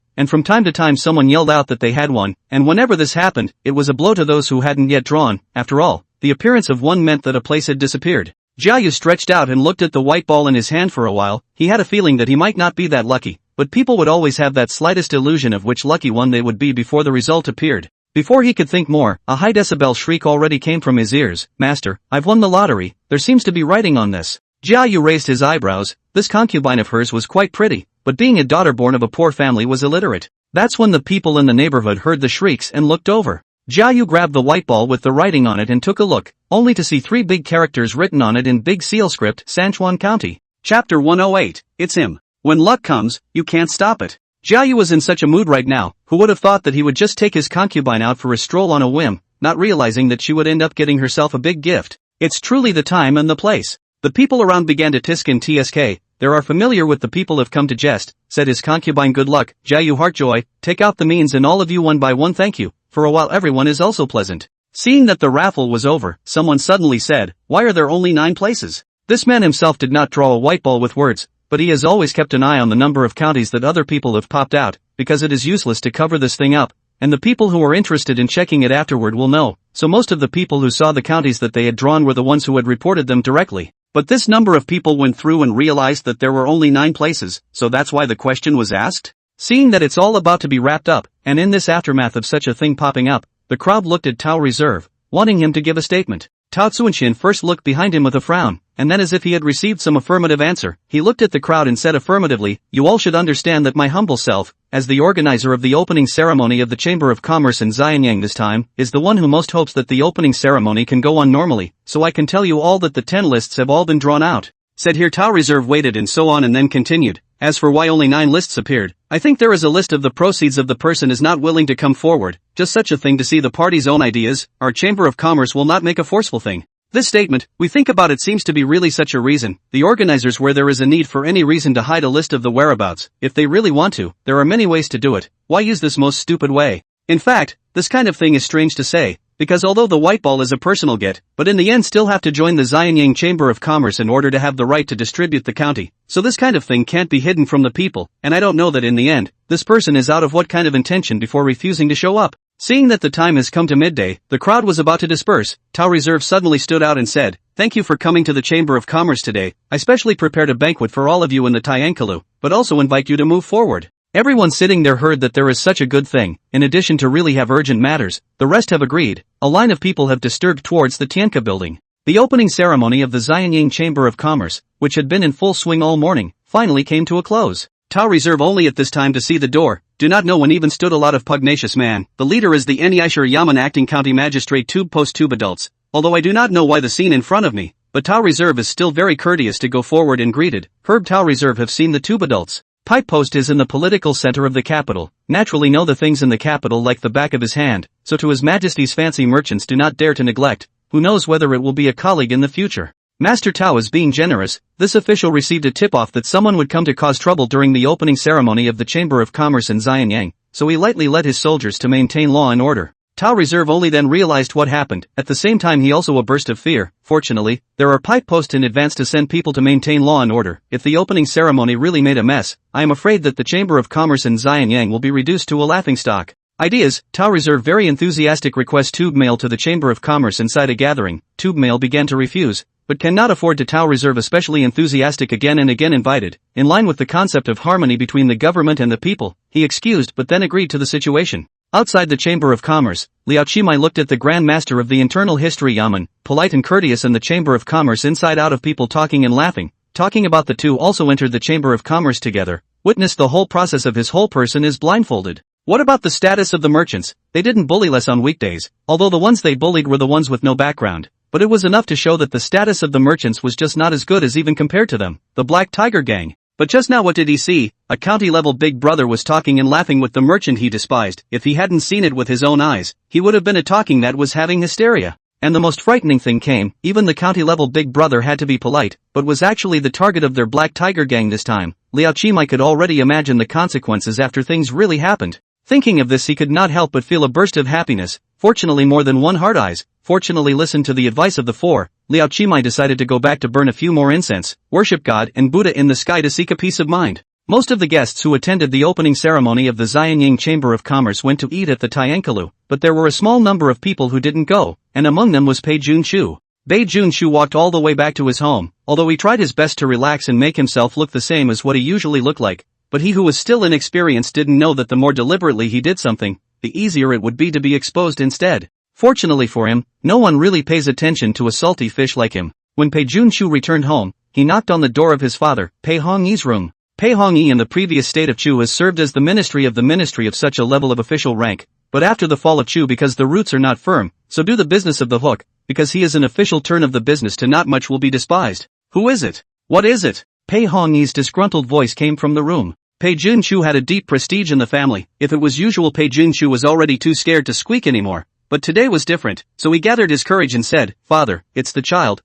and from time to time someone yelled out that they had won, and whenever this happened, it was a blow to those who hadn't yet drawn. After all, the appearance of one meant that a place had disappeared. Jia Yu stretched out and looked at the white ball in his hand for a while. He had a feeling that he might not be that lucky, but people would always have that slightest illusion of which lucky one they would be before the result appeared. Before he could think more, a high decibel shriek already came from his ears. Master, I've won the lottery, there seems to be writing on this. Jia Yu raised his eyebrows. This concubine of hers was quite pretty, but being a daughter born of a poor family was illiterate. That's when the people in the neighborhood heard the shrieks and looked over. Jia Yu grabbed the white ball with the writing on it and took a look, only to see 3 big characters written on it in big seal script, Sanchuan County. Chapter 108, it's him. When luck comes, you can't stop it. Jia Yu was in such a mood right now, who would have thought that he would just take his concubine out for a stroll on a whim, not realizing that she would end up getting herself a big gift. It's truly the time and the place. The people around began to tisk and tsk. There are familiar with the people have come to jest, said his concubine. Good luck, Jia Yu Heartjoy, take out the means and all of you one by one thank you. For a while everyone is also pleasant. Seeing that the raffle was over, someone suddenly said, why are there only 9 places? This man himself did not draw a white ball with words, but he has always kept an eye on the number of counties that other people have popped out, because it is useless to cover this thing up, and the people who are interested in checking it afterward will know. So most of the people who saw the counties that they had drawn were the ones who had reported them directly. But this number of people went through and realized that there were only 9 places, so that's why the question was asked? Seeing that it's all about to be wrapped up, and in this aftermath of such a thing popping up, the crowd looked at Tao Reserve, wanting him to give a statement. Tao Tsuanshin first looked behind him with a frown, and then as if he had received some affirmative answer, he looked at the crowd and said affirmatively, you all should understand that my humble self, as the organizer of the opening ceremony of the Chamber of Commerce in Xianyang this time, is the one who most hopes that the opening ceremony can go on normally, so I can tell you all that the 10 lists have all been drawn out. said here Tao Reserve waited and so on and then continued. As for why only 9 lists appeared, I think there is a list of the proceeds of the person is not willing to come forward, just such a thing to see the party's own ideas, our Chamber of Commerce will not make a forceful thing. This statement, we think about it seems to be really such a reason, the organizers where there is a need for any reason to hide a list of the whereabouts, if they really want to, there are many ways to do it, why use this most stupid way? In fact, this kind of thing is strange to say, because although the white ball is a personal get, but in the end still have to join the Xianyang Chamber of Commerce in order to have the right to distribute the county, so this kind of thing can't be hidden from the people, and I don't know that in the end, this person is out of what kind of intention before refusing to show up. Seeing that the time has come to midday, the crowd was about to disperse, Tao Reserve suddenly stood out and said, "Thank you for coming to the Chamber of Commerce today, I specially prepared a banquet for all of you in the Tiankalu, but also invite you to move forward." Everyone sitting there heard that there is such a good thing, in addition to really have urgent matters, the rest have agreed, a line of people have disturbed towards the Tianka building. The opening ceremony of the Xianyang Chamber of Commerce, which had been in full swing all morning, finally came to a close. Tao Reserve only at this time to see the door, do not know when even stood a lot of pugnacious man, the leader is the Nisher Yaman acting county magistrate tube post tube adults, although I do not know why the scene in front of me, but Tao Reserve is still very courteous to go forward and greeted, Herb Tao Reserve have seen the tube adults. Pipe Post is in the political center of the capital, naturally know the things in the capital like the back of his hand, so to His Majesty's fancy merchants do not dare to neglect, who knows whether it will be a colleague in the future. Master Tao is being generous, this official received a tip-off that someone would come to cause trouble during the opening ceremony of the Chamber of Commerce in Xianyang, so he lightly led his soldiers to maintain law and order. Tao Reserve only then realized what happened, at the same time he also a burst of fear. Fortunately, there are pipe posts in advance to send people to maintain law and order. If the opening ceremony really made a mess, I am afraid that the Chamber of Commerce in Xianyang will be reduced to a laughingstock. Ideas, Tao Reserve very enthusiastic request tube mail to the Chamber of Commerce inside a gathering, tube mail began to refuse, but cannot afford to Tao Reserve especially enthusiastic again and again invited, in line with the concept of harmony between the government and the people, he excused but then agreed to the situation. Outside the Chamber of Commerce, Liao Qimai looked at the Grand Master of the Internal History Yamen, polite and courteous and the Chamber of Commerce inside out of people talking and laughing, talking about the two also entered the Chamber of Commerce together, witnessed the whole process of his whole person is blindfolded. What about the status of the merchants? They didn't bully less on weekdays, although the ones they bullied were the ones with no background, but it was enough to show that the status of the merchants was just not as good as even compared to them, the Black Tiger Gang. But just now what did he see? A county-level big brother was talking and laughing with the merchant he despised. If he hadn't seen it with his own eyes, he would have been a talking that was having hysteria. And the most frightening thing came, even the county-level big brother had to be polite, but was actually the target of their Black Tiger Gang this time. Liao Qimai could already imagine the consequences after things really happened. Thinking of this he could not help but feel a burst of happiness, fortunately more than one hard eyes, fortunately listened to the advice of the four, Liao Qimai decided to go back to burn a few more incense, worship God and Buddha in the sky to seek a peace of mind. Most of the guests who attended the opening ceremony of the Xianyang Chamber of Commerce went to eat at the Tiankalu, but there were a small number of people who didn't go, and among them was Pei Junshu. Bei Junshu walked all the way back to his home, although he tried his best to relax and make himself look the same as what he usually looked like, but he who was still inexperienced didn't know that the more deliberately he did something, the easier it would be to be exposed instead. Fortunately for him, no one really pays attention to a salty fish like him. When Pei Junshu returned home, he knocked on the door of his father, Pei Hongyi's room. Pei Hongyi in the previous state of Chu has served as the ministry of such a level of official rank, but after the fall of Chu because the roots are not firm, so do the business of the hook, because he is an official turn of the business to not much will be despised. Who is it? What is it? Pei Hongyi's disgruntled voice came from the room. Pei Junshu had a deep prestige in the family. If it was usual Pei Junshu was already too scared to squeak anymore. But today was different, so he gathered his courage and said, "Father, it's the child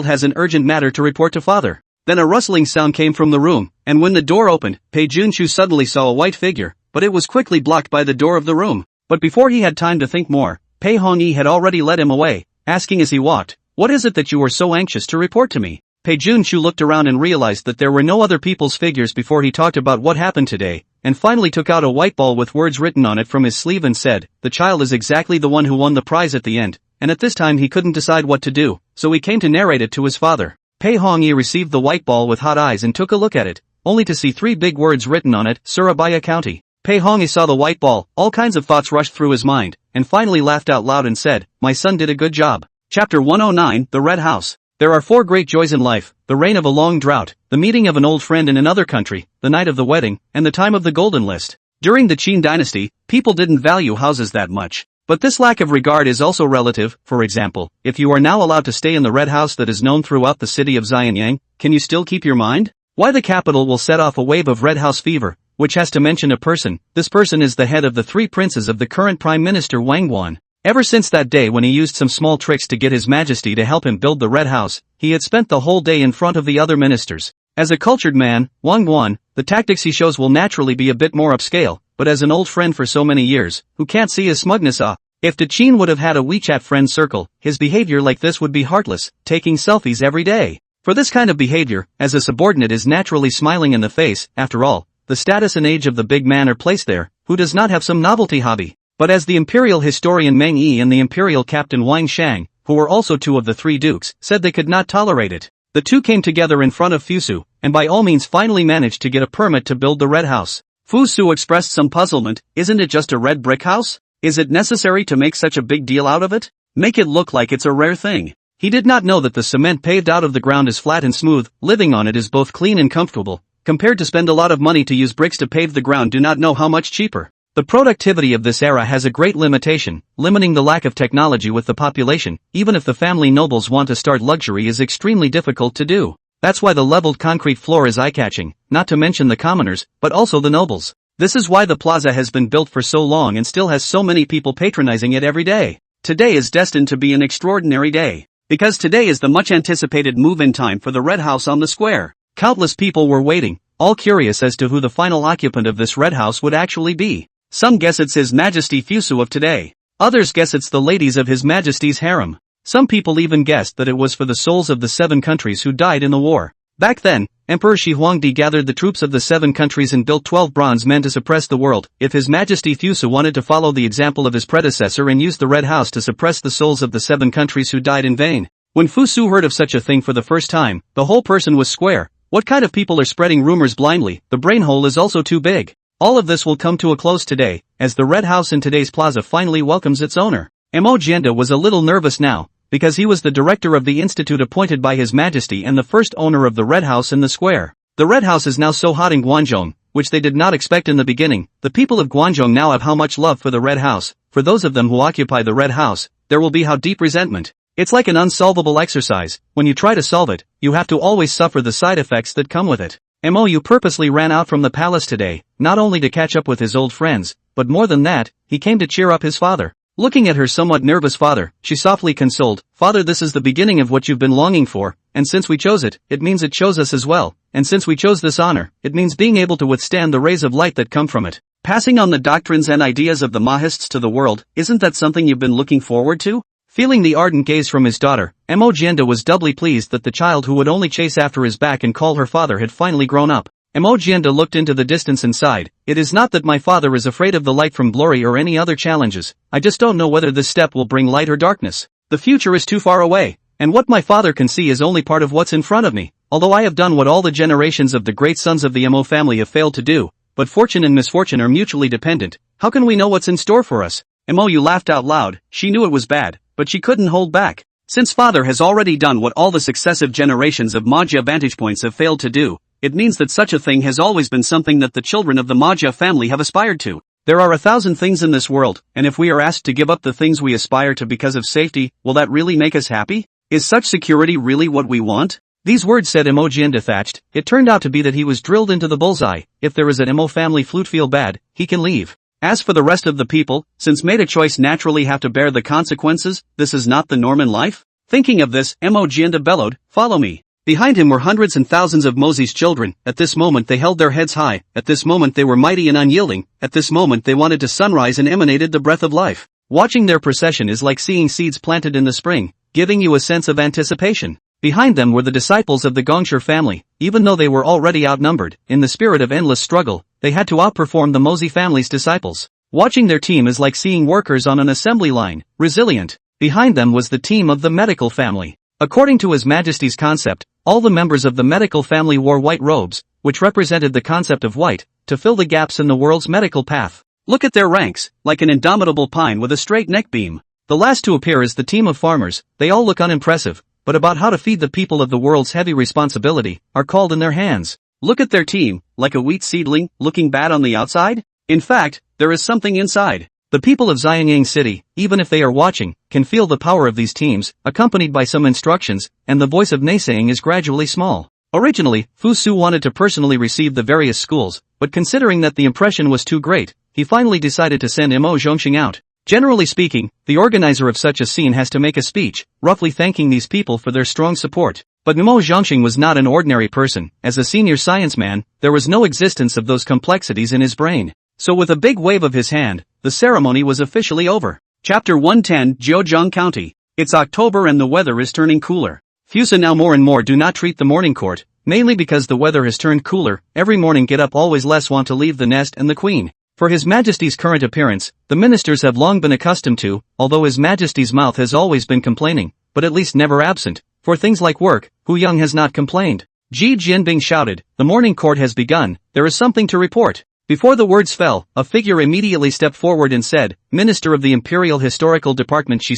has an urgent matter to report to father." Then a rustling sound came from the room, and when the door opened, Pei Junshu suddenly saw a white figure, but it was quickly blocked by the door of the room. But before he had time to think more, Pei Hongyi had already led him away, asking as he walked, "What is it that you are so anxious to report to me?" Pei Junshu looked around and realized that there were no other people's figures before he talked about what happened today, and finally took out a white ball with words written on it from his sleeve and said, "The child is exactly the one who won the prize at the end," and at this time he couldn't decide what to do, so he came to narrate it to his father. Pei Hongyi received the white ball with hot eyes and took a look at it, only to see 3 big words written on it, Surabaya County. Pei Hongyi saw the white ball, all kinds of thoughts rushed through his mind, and finally laughed out loud and said, "My son did a good job." Chapter 109, The Red House. There are 4 great joys in life, the reign of a long drought, the meeting of an old friend in another country, the night of the wedding, and the time of the golden list. During the Qin Dynasty, people didn't value houses that much. But this lack of regard is also relative. For example, if you are now allowed to stay in the red house that is known throughout the city of Xianyang, can you still keep your mind? Why the capital will set off a wave of red house fever, which has to mention a person. This person is the head of the three princes of the current Prime Minister Wang Guan. Ever since that day when he used some small tricks to get His Majesty to help him build the Red House, he had spent the whole day in front of the other ministers. As a cultured man, Wang Guan, the tactics he shows will naturally be a bit more upscale, but as an old friend for so many years, who can't see his smugness if Qin would have had a WeChat friend circle, his behavior like this would be heartless, taking selfies every day. For this kind of behavior, as a subordinate is naturally smiling in the face, after all, the status and age of the big man are placed there, who does not have some novelty hobby. But as the imperial historian Meng Yi and the imperial captain Wang Shang, who were also two of the three dukes, said they could not tolerate it, the two came together in front of Fusu, and by all means finally managed to get a permit to build the Red House. Fusu expressed some puzzlement. Isn't it just a red brick house? Is it necessary to make such a big deal out of it? Make it look like it's a rare thing. He did not know that the cement paved out of the ground is flat and smooth, living on it is both clean and comfortable, compared to spend a lot of money to use bricks to pave the ground. Do not know how much cheaper. The productivity of this era has a great limitation, limiting the lack of technology with the population. Even if the family nobles want to start luxury is extremely difficult to do. That's why the leveled concrete floor is eye-catching, not to mention the commoners, but also the nobles. This is why the plaza has been built for so long and still has so many people patronizing it every day. Today is destined to be an extraordinary day, because today is the much-anticipated move-in time for the Red House on the square. Countless people were waiting, all curious as to who the final occupant of this Red House would actually be. Some guess it's His Majesty Fusu of today. Others guess it's the ladies of His Majesty's harem. Some people even guessed that it was for the souls of the 7 countries who died in the war. Back then, Emperor Shi Huangdi gathered the troops of the 7 countries and built 12 bronze men to suppress the world. If His Majesty Fusu wanted to follow the example of his predecessor and use the Red House to suppress the souls of the 7 countries who died in vain. When Fusu heard of such a thing for the first time, the whole person was square. What kind of people are spreading rumors blindly? The brain hole is also too big. All of this will come to a close today, as the Red House in today's plaza finally welcomes its owner. Mo Jianda was a little nervous now, because he was the director of the institute appointed by His Majesty and the first owner of the Red House in the square. The Red House is now so hot in Guangzhou, which they did not expect in the beginning. The people of Guangzhou now have how much love for the Red House. For those of them who occupy the Red House, there will be how deep resentment. It's like an unsolvable exercise. When you try to solve it, you have to always suffer the side effects that come with it. Mou purposely ran out from the palace today, not only to catch up with his old friends, but more than that, he came to cheer up his father. Looking at her somewhat nervous father, she softly consoled, "Father, this is the beginning of what you've been longing for, and since we chose it, it means it chose us as well, and since we chose this honor, it means being able to withstand the rays of light that come from it. Passing on the doctrines and ideas of the Mahists to the world, isn't that something you've been looking forward to?" Feeling the ardent gaze from his daughter, Mo Jianda was doubly pleased that the child who would only chase after his back and call her father had finally grown up. Mo Jianda looked into the distance and sighed. "It is not that my father is afraid of the light from glory or any other challenges, I just don't know whether this step will bring light or darkness. The future is too far away, and what my father can see is only part of what's in front of me. Although I have done what all the generations of the great sons of the Mo family have failed to do, but fortune and misfortune are mutually dependent, how can we know what's in store for us?" Mo laughed out loud. She knew it was bad, but she couldn't hold back. Since father has already done what all the successive generations of Maggia vantage points have failed to do, it means that such a thing has always been something that the children of the Maggia family have aspired to. There are 1,000 things in this world, and if we are asked to give up the things we aspire to because of safety, will that really make us happy? Is such security really what we want? These words said Mo Jianda thatched. It turned out to be that he was drilled into the bullseye. If there is a Mo family flute feel bad, he can leave. As for the rest of the people, since made a choice naturally have to bear the consequences, this is not the norm in life? Thinking of this, Mo Jianda bellowed, "Follow me." Behind him were hundreds and thousands of Mozi's children. At this moment they held their heads high, at this moment they were mighty and unyielding, at this moment they wanted to sunrise and emanated the breath of life. Watching their procession is like seeing seeds planted in the spring, giving you a sense of anticipation. Behind them were the disciples of the Gongshur family. Even though they were already outnumbered, in the spirit of endless struggle, they had to outperform the Mozi family's disciples. Watching their team is like seeing workers on an assembly line, resilient. Behind them was the team of the medical family. According to His Majesty's concept, all the members of the medical family wore white robes, which represented the concept of white, to fill the gaps in the world's medical path. Look at their ranks, like an indomitable pine with a straight neck beam. The last to appear is the team of farmers. They all look unimpressive, but about how to feed the people of the world's heavy responsibility, are called in their hands. Look at their team, like a wheat seedling, looking bad on the outside? In fact, there is something inside. The people of Xianyang City, even if they are watching, can feel the power of these teams, accompanied by some instructions, and the voice of naysaying is gradually small. Originally, Fu Su wanted to personally receive the various schools, but considering that the impression was too great, he finally decided to send Mo Zhongxing out. Generally speaking, the organizer of such a scene has to make a speech, roughly thanking these people for their strong support. But Mo Zhongxing was not an ordinary person. As a senior science man, there was no existence of those complexities in his brain. So with a big wave of his hand, the ceremony was officially over. Chapter 110, Jiuzhong County. It's October and the weather is turning cooler. Fusa now more and more do not treat the morning court, mainly because the weather has turned cooler. Every morning get up always less want to leave the nest and the queen. For His Majesty's current appearance, the ministers have long been accustomed to, although His Majesty's mouth has always been complaining, but at least never absent. For things like work, Hu Yang has not complained. Ji Jianbing shouted, "The morning court has begun, there is something to report." Before the words fell, a figure immediately stepped forward and said, "Minister of the Imperial Historical Department Shi,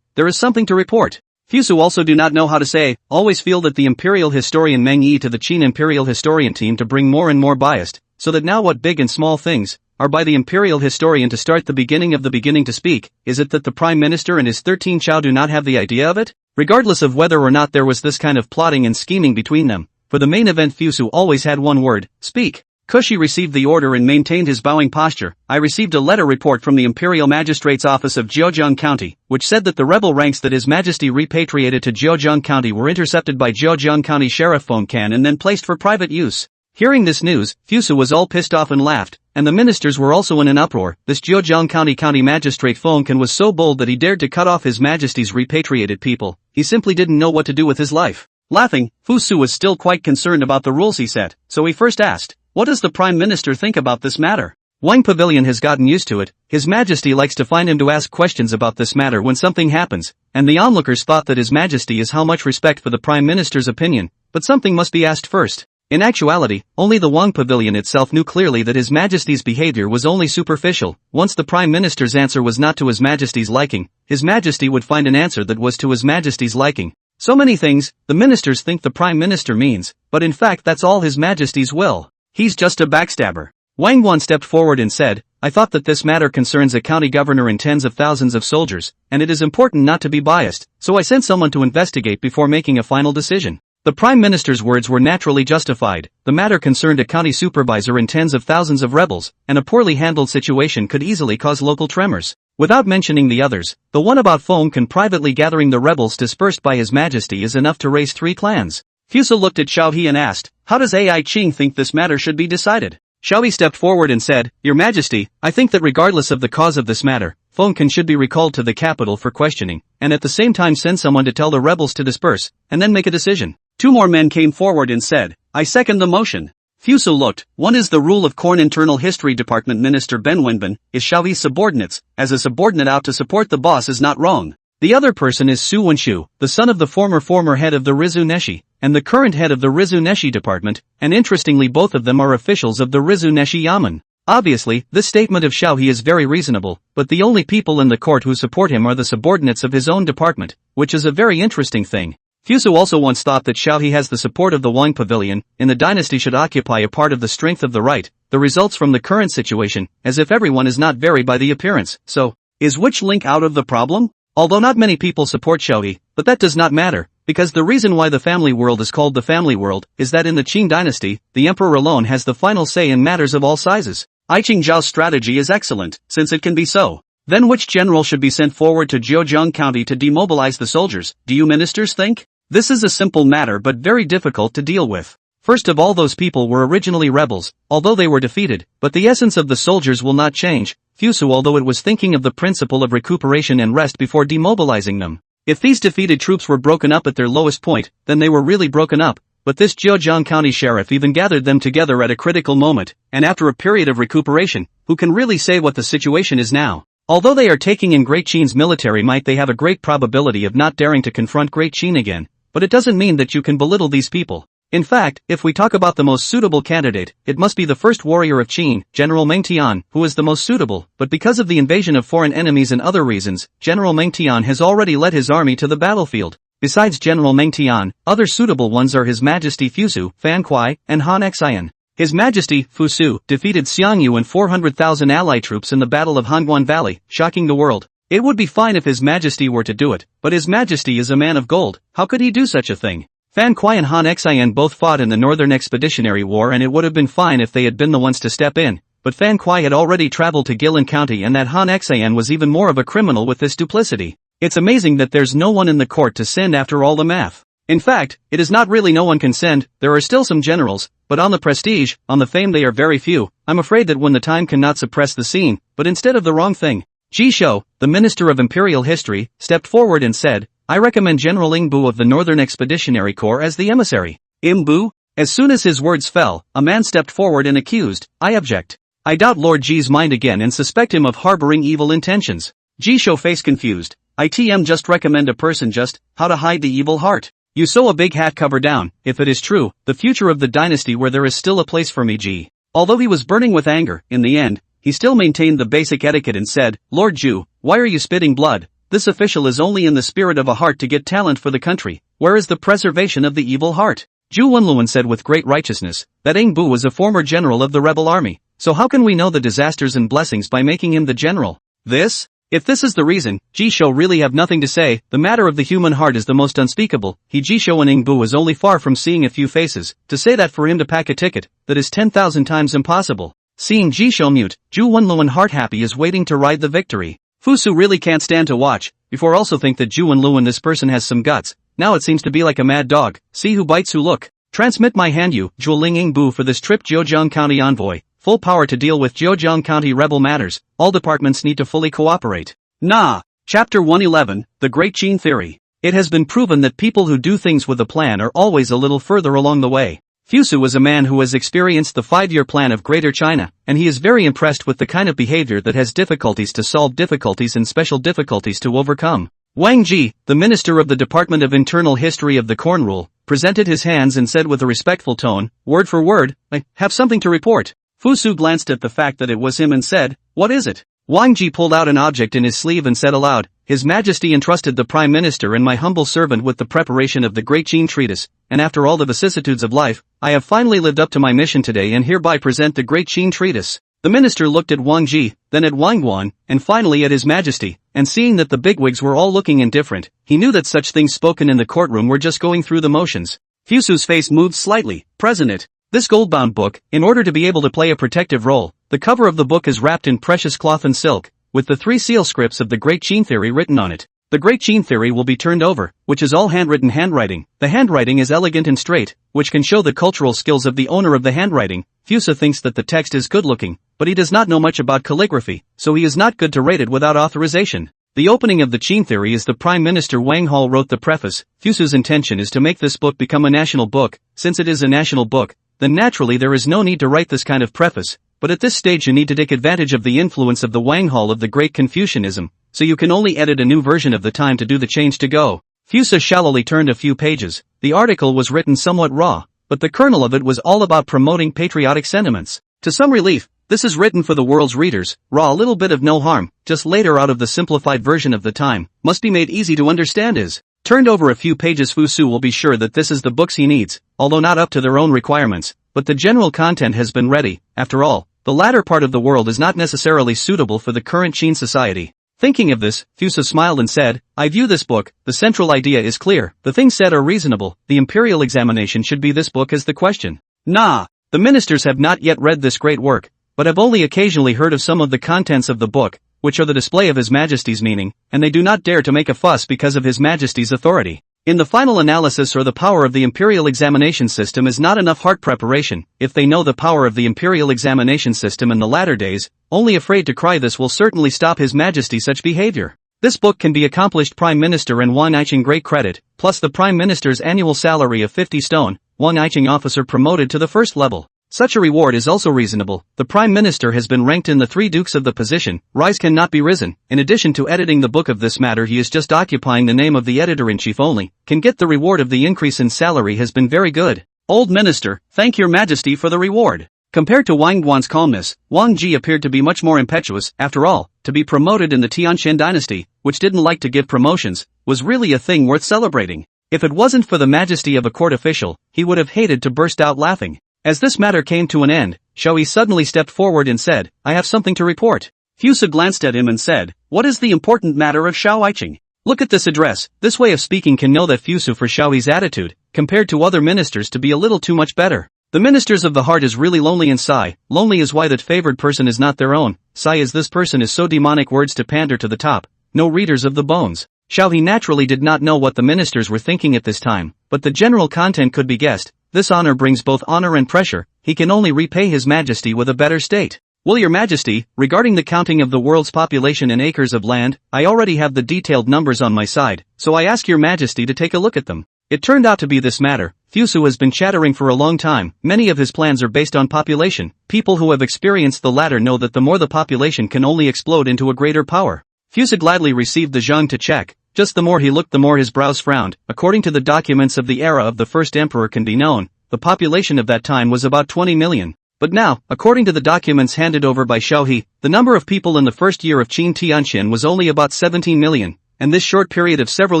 there is something to report." Fusu also do not know how to say, always feel that the Imperial Historian Meng Yi to the Qin Imperial Historian team to bring more and more biased, so that now what big and small things are by the Imperial Historian to start the beginning of the beginning to speak. Is it that the Prime Minister and his 13 Chow do not have the idea of it? Regardless of whether or not there was this kind of plotting and scheming between them, for the main event Fusu always had one word, speak. Kushi received the order and maintained his bowing posture. I received a letter report from the Imperial Magistrate's Office of Jiuzhong County, which said that the rebel ranks that His Majesty repatriated to Jiuzhong County were intercepted by Jiuzhong County Sheriff Feng Can and then placed for private use. Hearing this news, Fusu was all pissed off and laughed, and the ministers were also in an uproar. This Jiuzhong County Magistrate Feng Can was so bold that he dared to cut off His Majesty's repatriated people. He simply didn't know what to do with his life. Laughing, Fusu was still quite concerned about the rules he set, so he first asked, "What does the Prime Minister think about this matter?" Wang Pavilion has gotten used to it. His Majesty likes to find him to ask questions about this matter when something happens, and the onlookers thought that His Majesty has how much respect for the Prime Minister's opinion, but something must be asked first. In actuality, only the Wang Pavilion itself knew clearly that His Majesty's behavior was only superficial. Once the Prime Minister's answer was not to His Majesty's liking, His Majesty would find an answer that was to His Majesty's liking. So many things, the ministers think the Prime Minister means, but in fact that's all His Majesty's will. He's just a backstabber. Wang Guan stepped forward and said, "I thought that this matter concerns a county governor and tens of thousands of soldiers, and it is important not to be biased, so I sent someone to investigate before making a final decision." The Prime Minister's words were naturally justified. The matter concerned a county supervisor and tens of thousands of rebels, and a poorly handled situation could easily cause local tremors. Without mentioning the others, the one about Feng Can privately gathering the rebels dispersed by His Majesty is enough to raise 3 clans. Fusa looked at Xiao He and asked, "How does Ai Qing think this matter should be decided?" Xiao He stepped forward and said, "Your Majesty, I think that regardless of the cause of this matter, Feng Can should be recalled to the capital for questioning, and at the same time send someone to tell the rebels to disperse, and then make a decision." 2 more men came forward and said, "I second the motion." Fuso looked. One is the rule of Corn Internal History Department Minister Ben Wenbin, is Xiao He's subordinates, as a subordinate out to support the boss is not wrong. The other person is Su Wenshu, the son of the former head of the Rizu Neshi, and the current head of the Rizu Neshi department, and interestingly both of them are officials of the Rizu Neshi Yamen. Obviously, this statement of Xiao He is very reasonable, but the only people in the court who support him are the subordinates of his own department, which is a very interesting thing. Fuso also once thought that Xiao He has the support of the Wang Pavilion, in the dynasty should occupy a part of the strength of the right, the results from the current situation, as if everyone is not very by the appearance, so, is which link out of the problem? Although not many people support Xiao He, but that does not matter, because the reason why the family world is called the family world, is that in the Qin Dynasty, the emperor alone has the final say in matters of all sizes. I Qing Zhao's strategy is excellent, since it can be so. Then which general should be sent forward to Jiuzhong County to demobilize the soldiers, do you ministers think? This is a simple matter but very difficult to deal with. First of all, those people were originally rebels, although they were defeated, but the essence of the soldiers will not change. Fusu although it was thinking of the principle of recuperation and rest before demobilizing them. If these defeated troops were broken up at their lowest point, then they were really broken up, but this Jiuzhong County sheriff even gathered them together at a critical moment, and after a period of recuperation, who can really say what the situation is now? Although they are taking in Great Qin's military might, they have a great probability of not daring to confront Great Qin again. But it doesn't mean that you can belittle these people. In fact, if we talk about the most suitable candidate, it must be the first warrior of Qin, General Meng Tian, who is the most suitable, but because of the invasion of foreign enemies and other reasons, General Meng Tian has already led his army to the battlefield. Besides General Meng Tian, other suitable ones are His Majesty Fusu, Fan Kuai, and Han Xian. His Majesty, Fusu, defeated Xiangyu and 400,000 ally troops in the Battle of Hanguan Valley, shocking the world. It would be fine if His Majesty were to do it, but His Majesty is a man of gold, how could he do such a thing? Fan Kuai and Han Xian both fought in the Northern Expeditionary War, and it would have been fine if they had been the ones to step in, but Fan Kuai had already traveled to Guilin County, and that Han Xian was even more of a criminal with this duplicity. It's amazing that there's no one in the court to send after all the math. In fact, it is not really no one can send, there are still some generals, but on the prestige, on the fame they are very few. I'm afraid that when the time cannot suppress the scene, but instead of the wrong thing. Ji Shou, the Minister of Imperial History, stepped forward and said, I recommend General Ingbu of the Northern Expeditionary Corps as the emissary. Ingbu? As soon as his words fell, a man stepped forward and accused, I object. I doubt Lord Ji's mind again and suspect him of harboring evil intentions. Ji Shou face confused. ITM just recommend a person just, how to hide the evil heart. You sew a big hat cover down, if it is true, the future of the dynasty where there is still a place for me Ji. Although he was burning with anger, in the end, he still maintained the basic etiquette and said, Lord Ju, why are you spitting blood? This official is only in the spirit of a heart to get talent for the country. Where is the preservation of the evil heart? Ju Wenluan said with great righteousness, that Ingbu was a former general of the rebel army, so how can we know the disasters and blessings by making him the general? This? If this is the reason, Ji Shou really have nothing to say. The matter of the human heart is the most unspeakable. Ji Shou and Ingbu is only far from seeing a few faces. To say that for him to pack a ticket, that is 10,000 times impossible. Seeing Ji Shou mute, Ju Wenluan heart happy is waiting to ride the victory. Fusu really can't stand to watch, before also think that Ju Wenluan this person has some guts. Now it seems to be like a mad dog. See who bites who look. Transmit my Hanyu, Zhuoling Ingbu for this trip Zhejiang County Envoy. Full power to deal with Zhejiang County rebel matters. All departments need to fully cooperate. Nah. Chapter 111, The Great Qin Theory. It has been proven that people who do things with a plan are always a little further along the way. Fusu is a man who has experienced the 5-year plan of Greater China, and he is very impressed with the kind of behavior that has difficulties to solve difficulties and special difficulties to overcome. Wang Ji, the Minister of the Department of Internal History of the Corn Rule, presented his hands and said with a respectful tone, word for word, I have something to report. Fusu glanced at the fact that it was him and said, what is it? Wang Ji pulled out an object in his sleeve and said aloud, His Majesty entrusted the Prime Minister and my humble servant with the preparation of the Great Qin Treatise, and after all the vicissitudes of life, I have finally lived up to my mission today and hereby present the Great Qin Treatise. The minister looked at Wang Ji, then at Wang Guan, and finally at His Majesty, and seeing that the bigwigs were all looking indifferent, he knew that such things spoken in the courtroom were just going through the motions. Fusu's face moved slightly, present. This gold-bound book, in order to be able to play a protective role, the cover of the book is wrapped in precious cloth and silk, with the 3 seal scripts of the Great Qin Theory written on it. The Great Qin Theory will be turned over, which is all handwritten handwriting. The handwriting is elegant and straight, which can show the cultural skills of the owner of the handwriting. Fusa thinks that the text is good-looking, but he does not know much about calligraphy, so he is not good to rate it without authorization. The opening of the Qin Theory is the Prime Minister Wang Hall wrote the preface. Fusu's intention is to make this book become a national book. Since it is a national book, then naturally there is no need to write this kind of preface, but at this stage you need to take advantage of the influence of the Wang Hall of the Great Confucianism, so you can only edit a new version of the time to do the change to go. Fusa shallowly turned a few pages. The article was written somewhat raw, but the kernel of it was all about promoting patriotic sentiments. To some relief, this is written for the world's readers, raw, a little bit of no harm, just later out of the simplified version of the time, must be made easy to understand is. Turned over a few pages. Fusu will be sure that this is the books he needs, although not up to their own requirements, but the general content has been ready. After all, the latter part of the world is not necessarily suitable for the current Qin society. Thinking of this, Fusa smiled and said, I view this book, the central idea is clear, the things said are reasonable, the imperial examination should be this book as the question. Nah, the ministers have not yet read this great work, but have only occasionally heard of some of the contents of the book, which are the display of His Majesty's meaning, and they do not dare to make a fuss because of His Majesty's authority. In the final analysis, or the power of the imperial examination system is not enough heart preparation. If they know the power of the imperial examination system in the latter days, only afraid to cry, this will certainly stop His Majesty such behavior. This book can be accomplished Prime Minister and Wang Iching great credit, plus the Prime Minister's annual salary of 50 stone, Wang Iching officer promoted to the first level. Such a reward is also reasonable. The Prime Minister has been ranked in the 3 dukes of the position, rise cannot be risen. In addition to editing the book of this matter, he is just occupying the name of the editor-in-chief only, can get the reward of the increase in salary has been very good. Old Minister, thank your Majesty for the reward. Compared to Wang Guan's calmness, Wang Ji appeared to be much more impetuous. After all, to be promoted in the Qin Dynasty, which didn't like to give promotions, was really a thing worth celebrating. If it wasn't for the majesty of a court official, he would have hated to burst out laughing. As this matter came to an end, Xiaoyi suddenly stepped forward and said, "I have something to report." Fusu glanced at him and said, "What is the important matter of Xiao Aiqing?" Look at this address. This way of speaking can know that Fusu for Xiaoyi's attitude, compared to other ministers, to be a little too much better. The ministers of the heart is really lonely and sigh. Lonely is why that favored person is not their own. Sigh is this person is so demonic, words to pander to the top. No readers of the bones. Xiaoyi naturally did not know what the ministers were thinking at this time, but the general content could be guessed. This honor brings both honor and pressure. He can only repay his majesty with a better state. Will your majesty, regarding the counting of the world's population in acres of land, I already have the detailed numbers on my side, so I ask your majesty to take a look at them. It turned out to be this matter. Fusu has been chattering for a long time. Many of his plans are based on population. People who have experienced the latter know that the more the population can only explode into a greater power. Fusu gladly received the zhang to check. Just the more he looked, the more his brows frowned. According to the documents of the era of the first emperor can be known, the population of that time was about 20 million. But now, according to the documents handed over by Xiaoyi, the number of people in the first year of Qin Tianqian was only about 17 million, and this short period of several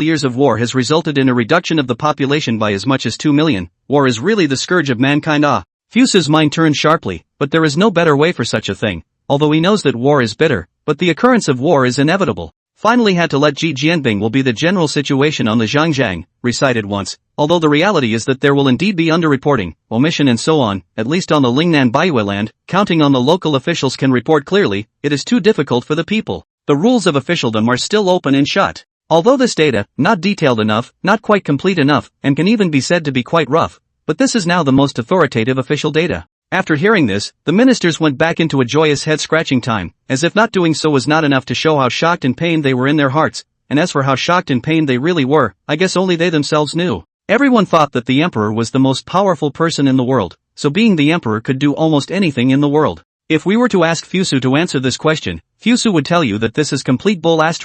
years of war has resulted in a reduction of the population by as much as 2 million. War is really the scourge of mankind. Fusu's mind turned sharply, but there is no better way for such a thing, although he knows that war is bitter, but the occurrence of war is inevitable. Finally had to let Ji Jianbing will be the general situation on the Zhangjiang, recited once, although the reality is that there will indeed be underreporting, omission and so on, at least on the Lingnan Baihui land. Counting on the local officials can report clearly, it is too difficult for the people. The rules of officialdom are still open and shut. Although this data, not detailed enough, not quite complete enough, and can even be said to be quite rough, but this is now the most authoritative official data. After hearing this, the ministers went back into a joyous head-scratching time, as if not doing so was not enough to show how shocked and pained they were in their hearts, and as for how shocked and pained they really were, I guess only they themselves knew. Everyone thought that the emperor was the most powerful person in the world, so being the emperor could do almost anything in the world. If we were to ask Fusu to answer this question, Fusu would tell you that this is complete bull ********,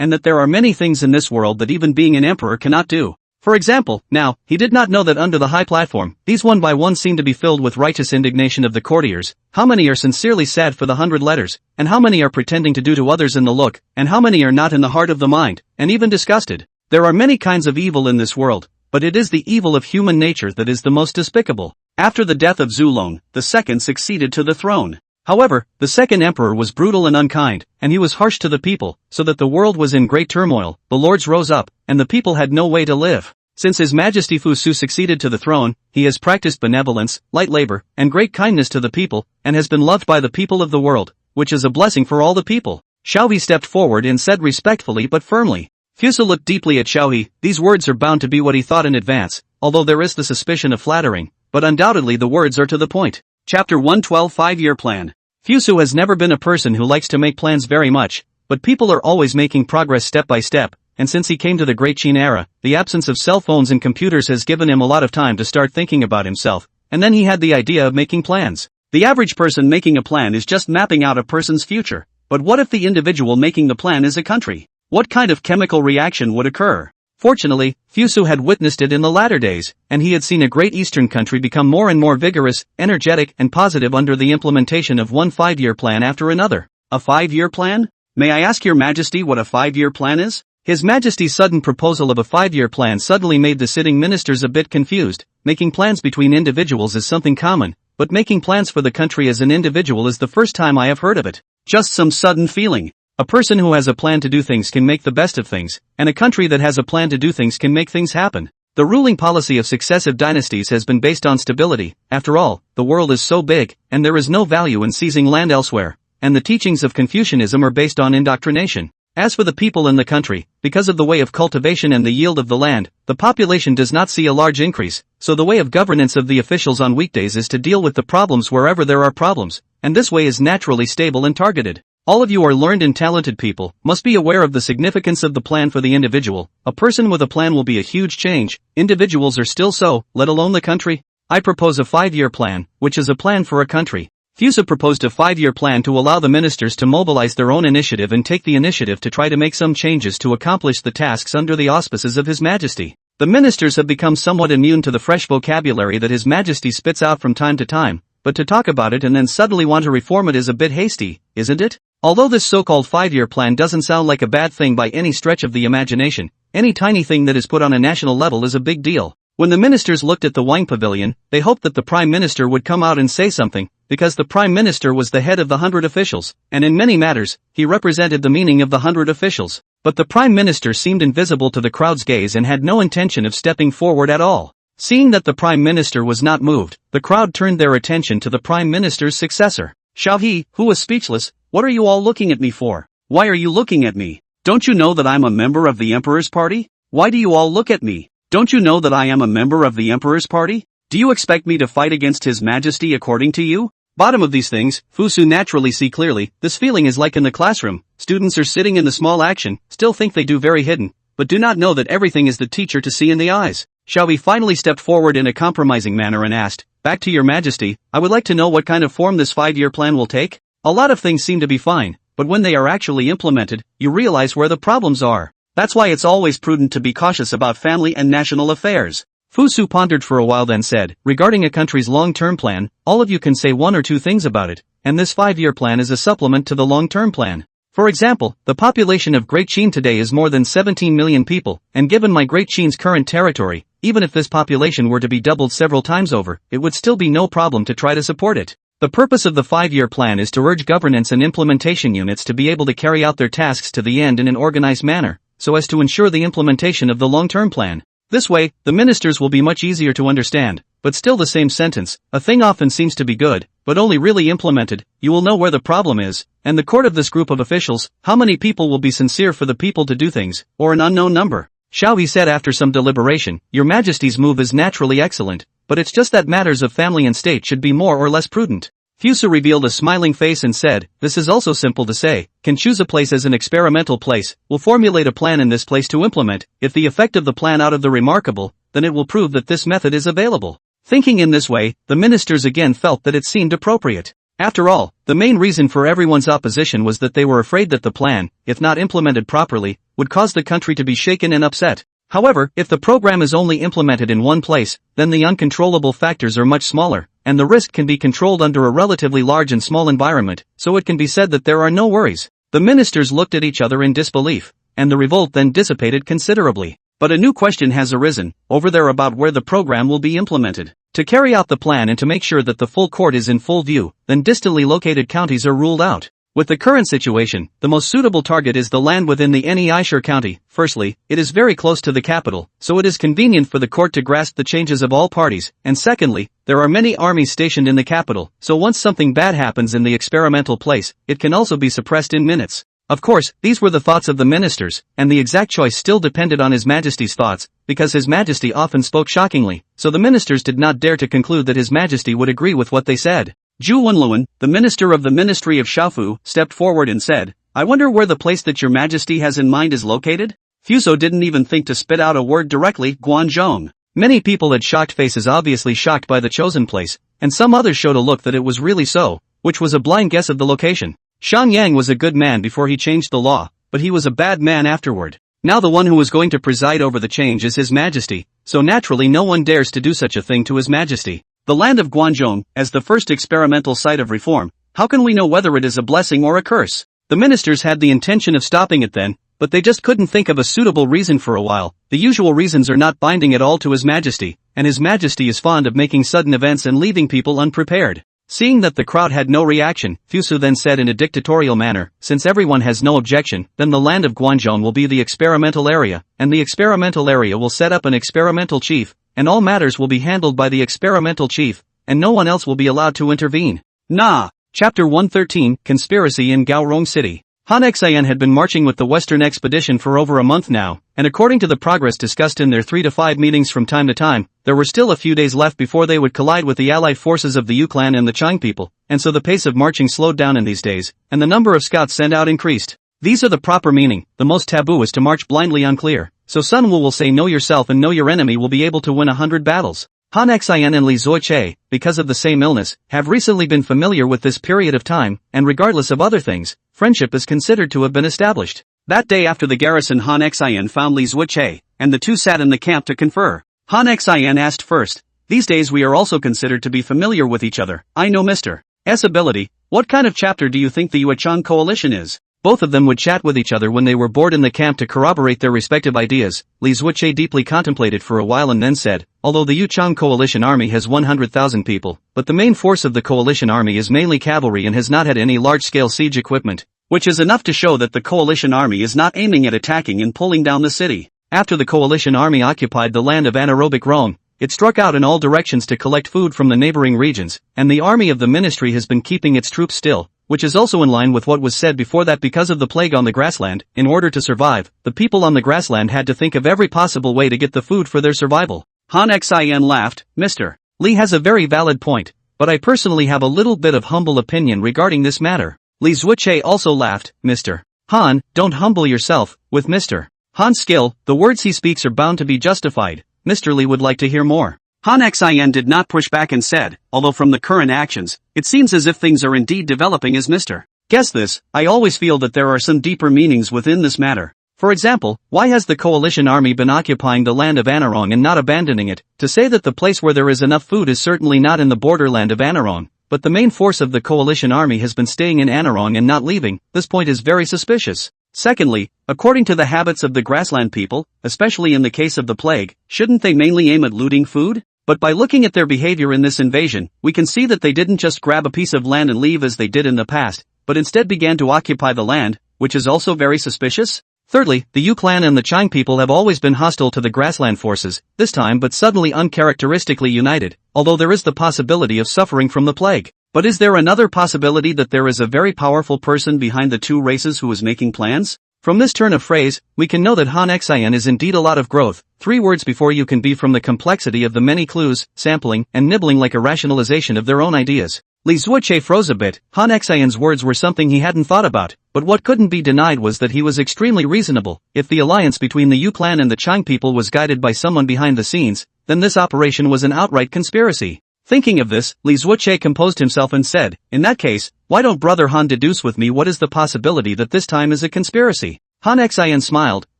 and that there are many things in this world that even being an emperor cannot do. For example, now, he did not know that under the high platform, these one by one seem to be filled with righteous indignation of the courtiers. How many are sincerely sad for the 100 letters, and how many are pretending to do to others in the look, and how many are not in the heart of the mind, and even disgusted? There are many kinds of evil in this world, but it is the evil of human nature that is the most despicable. After the death of Zulong, the second succeeded to the throne. However, the second emperor was brutal and unkind, and he was harsh to the people, so that the world was in great turmoil. The lords rose up, and the people had no way to live. Since His Majesty Fusu succeeded to the throne, he has practiced benevolence, light labor, and great kindness to the people, and has been loved by the people of the world, which is a blessing for all the people. Xiaoyi stepped forward and said respectfully but firmly. Fusu looked deeply at Xiaoyi. These words are bound to be what he thought in advance, although there is the suspicion of flattering, but undoubtedly the words are to the point. Chapter 112 5-Year Plan. Fusu has never been a person who likes to make plans very much, but people are always making progress step by step, and since he came to the Great Qin era, the absence of cell phones and computers has given him a lot of time to start thinking about himself, and then he had the idea of making plans. The average person making a plan is just mapping out a person's future, but what if the individual making the plan is a country? What kind of chemical reaction would occur? Fortunately, Fusu had witnessed it in the latter days, and he had seen a great eastern country become more and more vigorous, energetic, and positive under the implementation of one 5-year plan after another. A 5-year plan? May I ask your majesty what a 5-year plan is? His Majesty's sudden proposal of a 5-year plan suddenly made the sitting ministers a bit confused. Making plans between individuals is something common, but making plans for the country as an individual is the first time I have heard of it. Just some sudden feeling. A person who has a plan to do things can make the best of things, and a country that has a plan to do things can make things happen. The ruling policy of successive dynasties has been based on stability. After all, the world is so big, and there is no value in seizing land elsewhere, and the teachings of Confucianism are based on indoctrination. As for the people in the country, because of the way of cultivation and the yield of the land, the population does not see a large increase, so the way of governance of the officials on weekdays is to deal with the problems wherever there are problems, and this way is naturally stable and targeted. All of you are learned and talented people, must be aware of the significance of the plan for the individual. A person with a plan will be a huge change. Individuals are still so, let alone the country. I propose a 5-year plan, which is a plan for a country. Fusu proposed a 5-year plan to allow the ministers to mobilize their own initiative and take the initiative to try to make some changes to accomplish the tasks under the auspices of His Majesty. The ministers have become somewhat immune to the fresh vocabulary that His Majesty spits out from time to time, but to talk about it and then suddenly want to reform it is a bit hasty, isn't it? Although this so-called 5-year plan doesn't sound like a bad thing by any stretch of the imagination, any tiny thing that is put on a national level is a big deal. When the ministers looked at the wine pavilion, they hoped that the prime minister would come out and say something, because the prime minister was the head of the 100 officials, and in many matters, he represented the meaning of the 100 officials. But the prime minister seemed invisible to the crowd's gaze and had no intention of stepping forward at all. Seeing that the prime minister was not moved, the crowd turned their attention to the prime minister's successor. Xiao He, who was speechless. What are you all looking at me for? Why are you looking at me? Don't you know that I'm a member of the emperor's party? Why do you all look at me? Don't you know that I am a member of the emperor's party? Do you expect me to fight against his majesty according to you? Bottom of these things, Fusu naturally see clearly. This feeling is like in the classroom. Students are sitting in the small action, still think they do very hidden, but do not know that everything is the teacher to see in the eyes. Xiaobi finally stepped forward in a compromising manner and asked, "Back to your majesty, I would like to know what kind of form this 5-year plan will take." A lot of things seem to be fine, but when they are actually implemented, you realize where the problems are. That's why it's always prudent to be cautious about family and national affairs. Fusu pondered for a while then said, regarding a country's long-term plan, all of you can say 1 or 2 things about it, and this 5-year plan is a supplement to the long-term plan. For example, the population of Great Qin today is more than 17 million people, and given my Great Qin's current territory, even if this population were to be doubled several times over, it would still be no problem to try to support it. The purpose of the 5-year plan is to urge governance and implementation units to be able to carry out their tasks to the end in an organized manner, so as to ensure the implementation of the long-term plan. This way, the ministers will be much easier to understand, but still the same sentence, a thing often seems to be good, but only really implemented, you will know where the problem is, and the court of this group of officials, how many people will be sincere for the people to do things, or an unknown number. Xiaoyi said after some deliberation, Your Majesty's move is naturally excellent, but it's just that matters of family and state should be more or less prudent. Fusu revealed a smiling face and said, this is also simple to say, can choose a place as an experimental place, will formulate a plan in this place to implement, if the effect of the plan out of the remarkable, then it will prove that this method is available. Thinking in this way, the ministers again felt that it seemed appropriate. After all, the main reason for everyone's opposition was that they were afraid that the plan, if not implemented properly, would cause the country to be shaken and upset. However, if the program is only implemented in one place, then the uncontrollable factors are much smaller, and the risk can be controlled under a relatively large and small environment, so it can be said that there are no worries. The ministers looked at each other in disbelief, and the revolt then dissipated considerably. But a new question has arisen, over there about where the program will be implemented. To carry out the plan and to make sure that the full court is in full view, then distantly located counties are ruled out. With the current situation, the most suitable target is the land within the Neishire County. Firstly, it is very close to the capital, so it is convenient for the court to grasp the changes of all parties, and secondly, there are many armies stationed in the capital, so once something bad happens in the experimental place, it can also be suppressed in minutes. Of course, these were the thoughts of the ministers, and the exact choice still depended on His Majesty's thoughts, because His Majesty often spoke shockingly, so the ministers did not dare to conclude that His Majesty would agree with what they said. Zhu Wenluan, the minister of the Ministry of Shaofu, stepped forward and said, I wonder where the place that Your Majesty has in mind is located? Fuso didn't even think to spit out a word directly, Guanzhong. Many people had shocked faces, obviously shocked by the chosen place, and some others showed a look that it was really so, which was a blind guess of the location. Shang Yang was a good man before he changed the law, but he was a bad man afterward. Now the one who was going to preside over the change is His Majesty, so naturally no one dares to do such a thing to His Majesty. The land of Guanzhong, as the first experimental site of reform, how can we know whether it is a blessing or a curse? The ministers had the intention of stopping it then, but they just couldn't think of a suitable reason for a while. The usual reasons are not binding at all to His Majesty, and His Majesty is fond of making sudden events and leaving people unprepared. Seeing that the crowd had no reaction, Fusu then said in a dictatorial manner, since everyone has no objection, then the land of Guanzhong will be the experimental area, and the experimental area will set up an experimental chief, and all matters will be handled by the experimental chief, and no one else will be allowed to intervene. Nah. Chapter 113, Conspiracy in Gaorong City. Han Xian had been marching with the Western expedition for over a month now, and according to the progress discussed in their 3 to 5 meetings from time to time, there were still a few days left before they would collide with the allied forces of the Yu clan and the Chang people, and so the pace of marching slowed down in these days, and the number of scouts sent out increased. These are the proper meaning. The most taboo is to march blindly unclear. So Sun Wu will say know yourself and know your enemy will be able to win 100 battles. Han Xian and Li Zuoche, because of the same illness, have recently been familiar with this period of time, and regardless of other things, friendship is considered to have been established. That day after the garrison Han Xian found Li Zuoche, and the two sat in the camp to confer. Han Xian asked first, these days we are also considered to be familiar with each other. I know Mr. S ability. What kind of chapter do you think the Yuechang coalition is? Both of them would chat with each other when they were bored in the camp to corroborate their respective ideas. Li Zuoche deeply contemplated for a while and then said, although the Yuchang coalition army has 100,000 people, but the main force of the coalition army is mainly cavalry and has not had any large-scale siege equipment, which is enough to show that the coalition army is not aiming at attacking and pulling down the city. After the coalition army occupied the land of anaerobic Rome, it struck out in all directions to collect food from the neighboring regions, and the army of the ministry has been keeping its troops still, which is also in line with what was said before that because of the plague on the grassland. In order to survive, the people on the grassland had to think of every possible way to get the food for their survival. Han Xin laughed, Mr. Li has a very valid point, but I personally have a little bit of humble opinion regarding this matter. Li Zuoche also laughed, Mr. Han, don't humble yourself. With Mr. Han's skill, the words he speaks are bound to be justified. Mr. Li would like to hear more. Han Xin did not push back and said, although from the current actions, it seems as if things are indeed developing as Mr. Guess this, I always feel that there are some deeper meanings within this matter. For example, why has the coalition army been occupying the land of Anarong and not abandoning it? To say that the place where there is enough food is certainly not in the borderland of Anarong, but the main force of the coalition army has been staying in Anarong and not leaving. This point is very suspicious. Secondly, according to the habits of the grassland people, especially in the case of the plague, shouldn't they mainly aim at looting food? But by looking at their behavior in this invasion, we can see that they didn't just grab a piece of land and leave as they did in the past, but instead began to occupy the land, which is also very suspicious. Thirdly, the Yu clan and the Qing people have always been hostile to the grassland forces, this time but suddenly uncharacteristically united, although there is the possibility of suffering from the plague. But is there another possibility that there is a very powerful person behind the two races who is making plans? From this turn of phrase, we can know that Han Xin is indeed a lot of growth. 3 words before you can be from the complexity of the many clues, sampling, and nibbling like a rationalization of their own ideas. Li Zuoche froze a bit. Han Xin's words were something he hadn't thought about, but what couldn't be denied was that he was extremely reasonable. If the alliance between the Yu clan and the Qing people was guided by someone behind the scenes, then this operation was an outright conspiracy. Thinking of this, Li Zuoche composed himself and said, in that case, why don't Brother Han deduce with me what is the possibility that this time is a conspiracy? Han Xin smiled.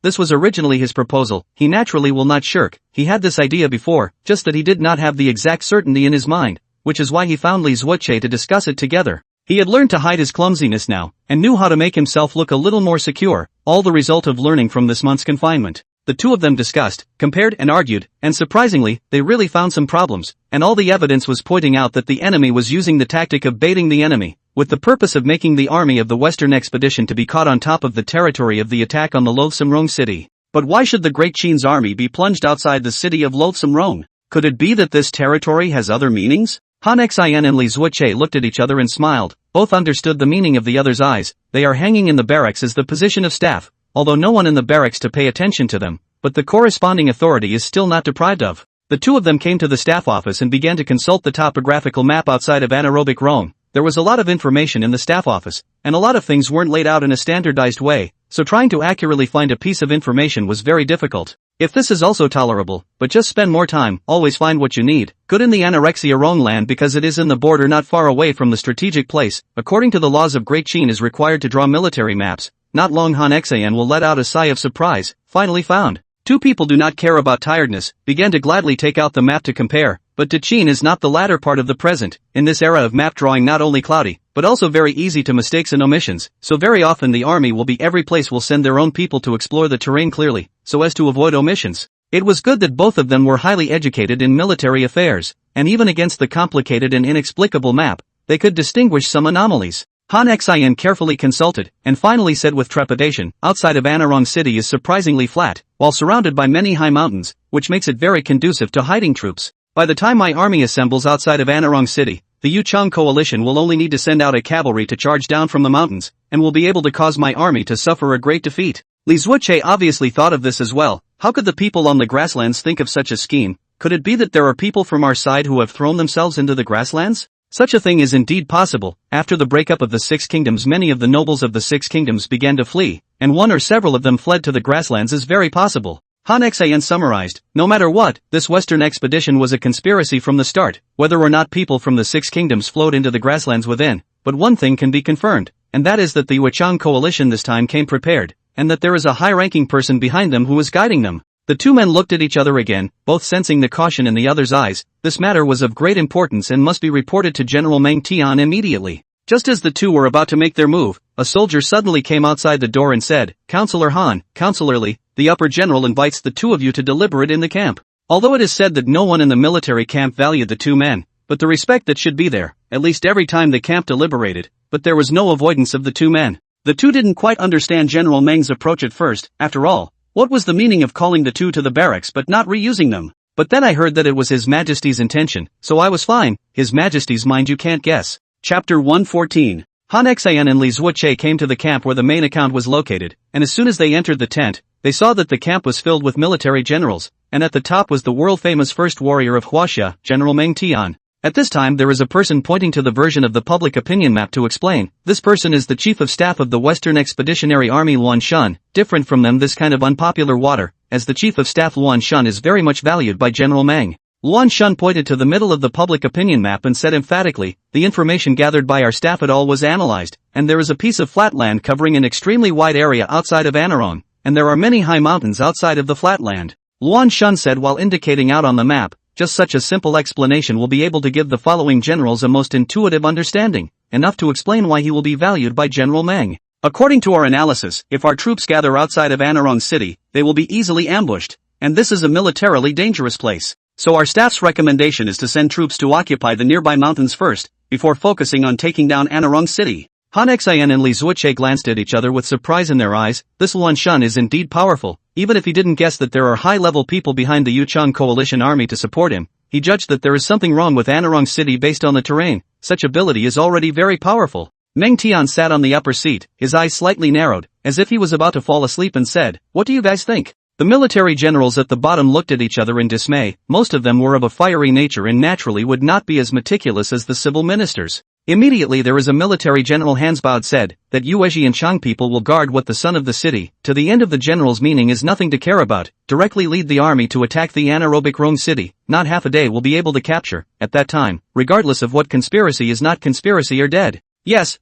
This was originally his proposal. He naturally will not shirk. He had this idea before, just that he did not have the exact certainty in his mind, which is why he found Li Zuoche to discuss it together. He had learned to hide his clumsiness now, and knew how to make himself look a little more secure, all the result of learning from this month's confinement. The two of them discussed, compared and argued, and surprisingly, they really found some problems, and all the evidence was pointing out that the enemy was using the tactic of baiting the enemy, with the purpose of making the army of the Western expedition to be caught on top of the territory of the attack on the loathsome Rong city. But why should the Great Qin's army be plunged outside the city of loathsome Rong? Could it be that this territory has other meanings? Han Xin and Li Zuoche looked at each other and smiled. Both understood the meaning of the other's eyes. They are hanging in the barracks as the position of staff, although no one in the barracks to pay attention to them, but the corresponding authority is still not deprived of. The two of them came to the staff office and began to consult the topographical map outside of anaerobic Rome. There was a lot of information in the staff office, and a lot of things weren't laid out in a standardized way, so trying to accurately find a piece of information was very difficult. If this is also tolerable, but just spend more time, always find what you need. Good in the anorexia Rong land because it is in the border not far away from the strategic place. According to the laws of Great Qin is required to draw military maps. Not long Han Xin will let out a sigh of surprise. Finally found. Two people do not care about tiredness, began to gladly take out the map to compare, but to Qin is not the latter part of the present. In this era of map drawing not only cloudy, but also very easy to mistakes and omissions, so very often the army will be every place will send their own people to explore the terrain clearly, so as to avoid omissions. It was good that both of them were highly educated in military affairs, and even against the complicated and inexplicable map, they could distinguish some anomalies. Han Xin carefully consulted, and finally said with trepidation, outside of Anarong city is surprisingly flat, while surrounded by many high mountains, which makes it very conducive to hiding troops. By the time my army assembles outside of Anarong city, the Yuchang coalition will only need to send out a cavalry to charge down from the mountains, and will be able to cause my army to suffer a great defeat. Li Zuoche obviously thought of this as well. How could the people on the grasslands think of such a scheme? Could it be that there are people from our side who have thrown themselves into the grasslands? Such a thing is indeed possible. After the breakup of the Six Kingdoms, many of the nobles of the Six Kingdoms began to flee, and one or several of them fled to the grasslands is very possible. Han Xin summarized, no matter what, this western expedition was a conspiracy from the start, whether or not people from the Six Kingdoms flowed into the grasslands within. But one thing can be confirmed, and that is that the Yuchang coalition this time came prepared, and that there is a high-ranking person behind them who is guiding them. The two men looked at each other again, both sensing the caution in the other's eyes. This matter was of great importance and must be reported to General Meng Tian immediately. Just as the two were about to make their move, a soldier suddenly came outside the door and said, "Counselor Han, Counselor Li, the upper general invites the two of you to deliberate in the camp." Although it is said that no one in the military camp valued the two men, but the respect that should be there, at least every time the camp deliberated, but there was no avoidance of the two men. The two didn't quite understand General Meng's approach at first. After all, what was the meaning of calling the two to the barracks but not reusing them? But then I heard that it was His Majesty's intention, so I was fine. His Majesty's mind you can't guess. Chapter 114. Han Xian and Li Zuoche came to the camp where the main account was located, and as soon as they entered the tent, they saw that the camp was filled with military generals, and at the top was the world-famous first warrior of Huaxia, General Meng Tian. At this time there is a person pointing to the version of the public opinion map to explain, this person is the Chief of Staff of the Western Expeditionary Army Luan Shun. Different from them this kind of unpopular water, as the Chief of Staff Luan Shun is very much valued by General Meng. Luan Shun pointed to the middle of the public opinion map and said emphatically, the information gathered by our staff at all was analyzed, and there is a piece of flat land covering an extremely wide area outside of Anarong, and there are many high mountains outside of the flat land. Luan Shun said while indicating out on the map, just such a simple explanation will be able to give the following generals a most intuitive understanding, enough to explain why he will be valued by General Meng. According to our analysis, if our troops gather outside of Anarong City, they will be easily ambushed, and this is a militarily dangerous place. So our staff's recommendation is to send troops to occupy the nearby mountains first, before focusing on taking down Anarong City. Han Xian and Li Zuoche glanced at each other with surprise in their eyes. This Luan Shun is indeed powerful. Even if he didn't guess that there are high-level people behind the Yuchang coalition army to support him, he judged that there is something wrong with Anarong City based on the terrain. Such ability is already very powerful. Meng Tian sat on the upper seat, his eyes slightly narrowed, as if he was about to fall asleep and said, "What do you guys think?" The military generals at the bottom looked at each other in dismay. Most of them were of a fiery nature and naturally would not be as meticulous as the civil ministers. Immediately there is a military general Hansbaud said, that Yuezhi and Chang people will guard what the son of the city, to the end of the general's meaning is nothing to care about, directly lead the army to attack the anaerobic Rome city, not half a day will be able to capture, at that time, regardless of what conspiracy is not conspiracy or dead. Yes,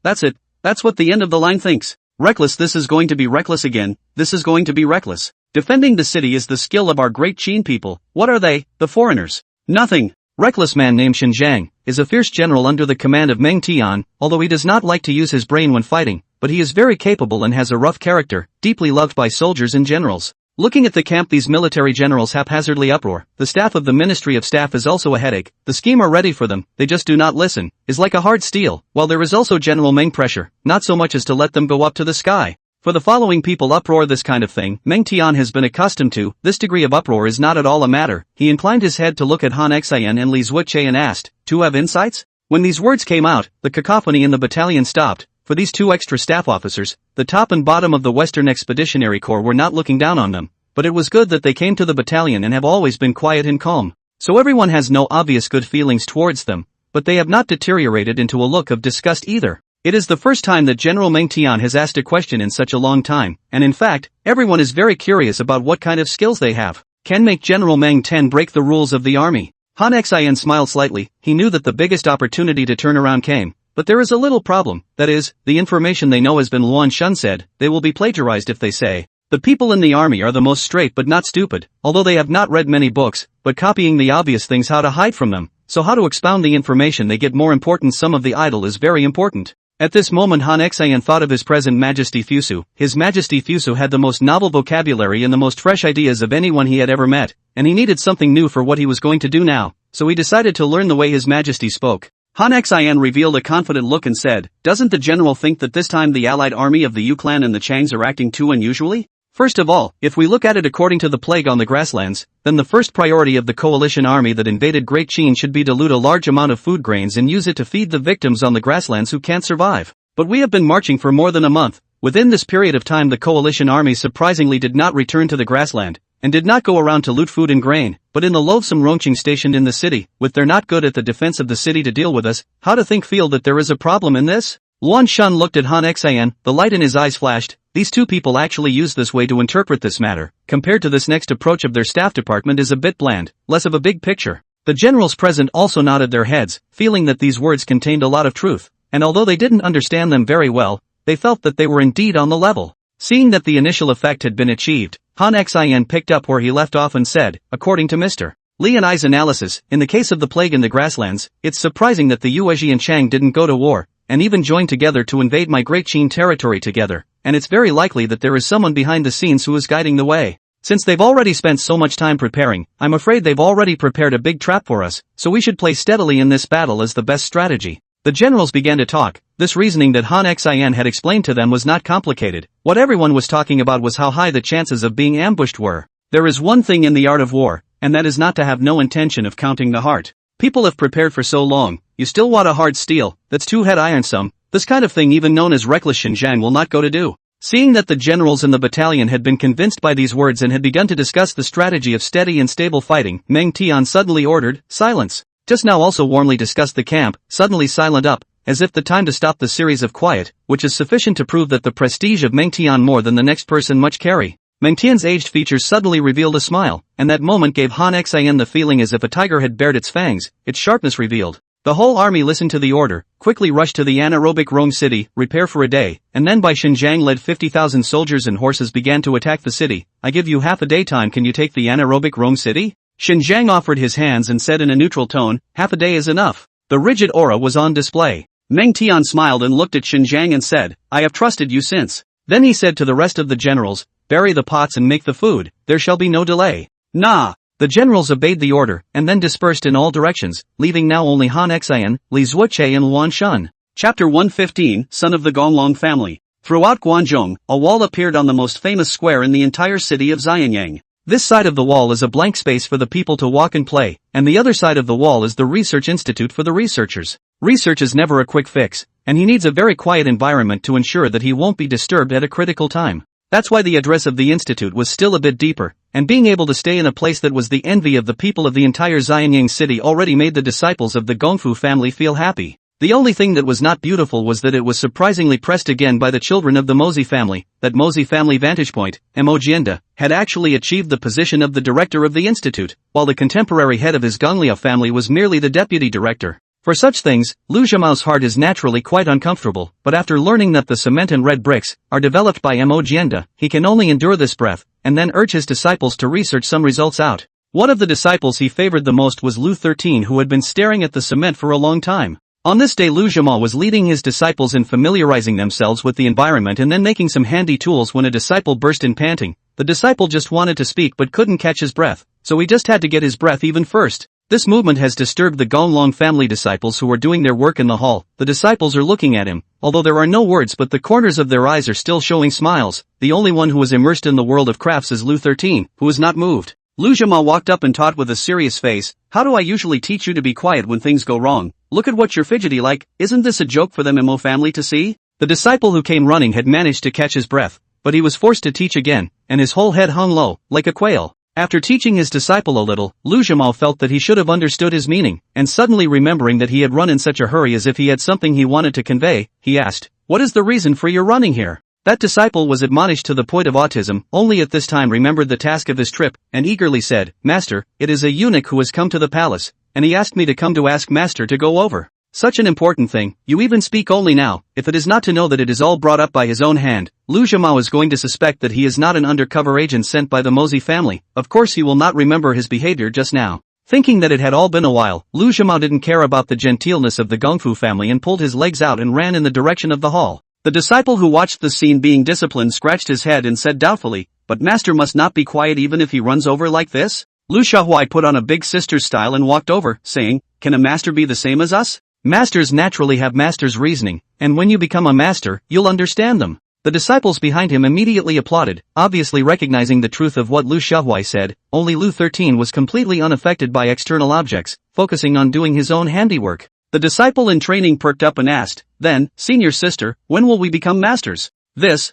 that's it, that's what the end of the line thinks. Reckless, this is going to be reckless again, this is going to be reckless. Defending the city is the skill of our great Qin people. What are they, the foreigners? Nothing. Reckless man named Xinjiang is a fierce general under the command of Meng Tian, although he does not like to use his brain when fighting, but he is very capable and has a rough character, deeply loved by soldiers and generals. Looking at the camp, these military generals haphazardly uproar. The staff of the Ministry of Staff is also a headache. The scheme are ready for them, they just do not listen, is like a hard steel, while there is also General Meng pressure, not so much as to let them go up to the sky. For the following people uproar this kind of thing, Meng Tian has been accustomed to. This degree of uproar is not at all a matter. He inclined his head to look at Han Xian and Li Zuoche and asked, "To have insights?" When these words came out, the cacophony in the battalion stopped. For these two extra staff officers, the top and bottom of the Western Expeditionary Corps were not looking down on them, but it was good that they came to the battalion and have always been quiet and calm. So everyone has no obvious good feelings towards them, but they have not deteriorated into a look of disgust either. It is the first time that General Meng Tian has asked a question in such a long time, and in fact, everyone is very curious about what kind of skills they have. Can make General Meng 10 break the rules of the army? Han Xian smiled slightly. He knew that the biggest opportunity to turn around came, but there is a little problem, that is, the information they know has been Luan Shun said, they will be plagiarized if they say. The people in the army are the most straight but not stupid, although they have not read many books, but copying the obvious things how to hide from them, so how to expound the information they get more important. Some of the idle is very important. At this moment Han Xian thought of his present Majesty Fusu. His Majesty Fusu had the most novel vocabulary and the most fresh ideas of anyone he had ever met, and he needed something new for what he was going to do now, so he decided to learn the way His Majesty spoke. Han Xian revealed a confident look and said, "Doesn't the general think that this time the allied army of the Yu clan and the Changs are acting too unusually? First of all, if we look at it according to the plague on the grasslands, then the first priority of the coalition army that invaded Great Qin should be to loot a large amount of food grains and use it to feed the victims on the grasslands who can't survive. But we have been marching for more than a month. Within this period of time the coalition army surprisingly did not return to the grassland, and did not go around to loot food and grain, but in the loathsome Rongqing stationed in the city, with they're not good at the defense of the city to deal with us. How to feel that there is a problem in this?" Luan Shun looked at Han Xian, the light in his eyes flashed. These two people actually use this way to interpret this matter, compared to this next approach of their staff department is a bit bland, less of a big picture. The generals present also nodded their heads, feeling that these words contained a lot of truth, and although they didn't understand them very well, they felt that they were indeed on the level. Seeing that the initial effect had been achieved, Han Xian picked up where he left off and said, according to Mr. Li and I's analysis, in the case of the plague in the grasslands, it's surprising that the Yuezhi and Chang didn't go to war. and even joined together to invade my great Qin territory together, and it's very likely that there is someone behind the scenes who is guiding the way. Since they've already spent so much time preparing, I'm afraid they've already prepared a big trap for us, so we should play steadily in this battle as the best strategy. The generals began to talk. This reasoning that Han Xin had explained to them was not complicated. What everyone was talking about was how high the chances of being ambushed were. There is one thing in the art of war, and that is not to have no intention of counting the heart. People have prepared for so long, you still want a hard steel, that's two-head ironsome, this kind of thing even known as reckless Xinjiang will not go to do. Seeing that the generals in the battalion had been convinced by these words and had begun to discuss the strategy of steady and stable fighting, Meng Tian suddenly ordered, silence. Just now also warmly discussed the camp, suddenly silent up, as if the time to stop the series of quiet, which is sufficient to prove that the prestige of Meng Tian more than the next person much carry. Meng Tian's aged features suddenly revealed a smile, and that moment gave Han Xin the feeling as if a tiger had bared its fangs, its sharpness revealed. The whole army listened to the order, quickly rushed to the anaerobic Rome city, repair for a day, and then by Xinjiang led 50,000 soldiers and horses began to attack the city. I give you half a day time, can you take the anaerobic Rome city? Xinjiang offered his hands and said in a neutral tone, half a day is enough. The rigid aura was on display. Meng Tian smiled and looked at Xinjiang and said, I have trusted you since. Then he said to the rest of the generals, bury the pots and make the food, there shall be no delay. Nah. The generals obeyed the order, and then dispersed in all directions, leaving now only Han Xin, Li Zuoche and Luan Shun. Chapter 115, Son of the Gonglong Family. Throughout Guangzhong, a wall appeared on the most famous square in the entire city of Xianyang. This side of the wall is a blank space for the people to walk and play, and the other side of the wall is the research institute for the researchers. Research is never a quick fix, and he needs a very quiet environment to ensure that he won't be disturbed at a critical time. That's why the address of the institute was still a bit deeper, and being able to stay in a place that was the envy of the people of the entire Xianyang city already made the disciples of the Gongfu family feel happy. The only thing that was not beautiful was that it was surprisingly pressed again by the children of the Mozi family, that Mozi family vantage point, Emojienda, had actually achieved the position of the director of the institute, while the contemporary head of his Gonglia family was merely the deputy director. For such things, Lu Zhimao heart is naturally quite uncomfortable, but after learning that the cement and red bricks are developed by Emojienda, he can only endure this breath, and then urge his disciples to research some results out. One of the disciples he favored the most was Lu 13, who had been staring at the cement for a long time. On this day Lu Zhimao was leading his disciples in familiarizing themselves with the environment and then making some handy tools when a disciple burst in panting. The disciple just wanted to speak but couldn't catch his breath, so he just had to get his breath even first. This movement has disturbed the Gonglong family disciples who are doing their work in the hall. The disciples are looking at him, although there are no words but the corners of their eyes are still showing smiles. The only one who is immersed in the world of crafts is Lu 13, who is not moved. Lu Zhimao walked up and taught with a serious face, how do I usually teach you to be quiet when things go wrong? Look at what you're fidgety like, isn't this a joke for the Mo family to see? The disciple who came running had managed to catch his breath, but he was forced to teach again, and his whole head hung low, like a quail. After teaching his disciple a little, Lu Zhimao felt that he should have understood his meaning, and suddenly remembering that he had run in such a hurry as if he had something he wanted to convey, he asked, what is the reason for your running here? That disciple was admonished to the point of autism, only at this time remembered the task of his trip, and eagerly said, Master, it is a eunuch who has come to the palace, and he asked me to come to ask Master to go over. Such an important thing, you even speak only now, if it is not to know that it is all brought up by his own hand, Lu Zhimao is going to suspect that he is not an undercover agent sent by the Mozi family. Of course he will not remember his behavior just now. Thinking that it had all been a while, Lu Zhimao didn't care about the genteelness of the Gongfu family and pulled his legs out and ran in the direction of the hall. The disciple who watched the scene being disciplined scratched his head and said doubtfully, but Master must not be quiet even if he runs over like this? Lu Shaohuai put on a big sister's style and walked over, saying, can a master be the same as us? Masters naturally have master's reasoning, and when you become a master, you'll understand them. The disciples behind him immediately applauded, obviously recognizing the truth of what Lu Shaohuai said. Only Lu 13 was completely unaffected by external objects, focusing on doing his own handiwork. The disciple in training perked up and asked, then, senior sister, when will we become masters? This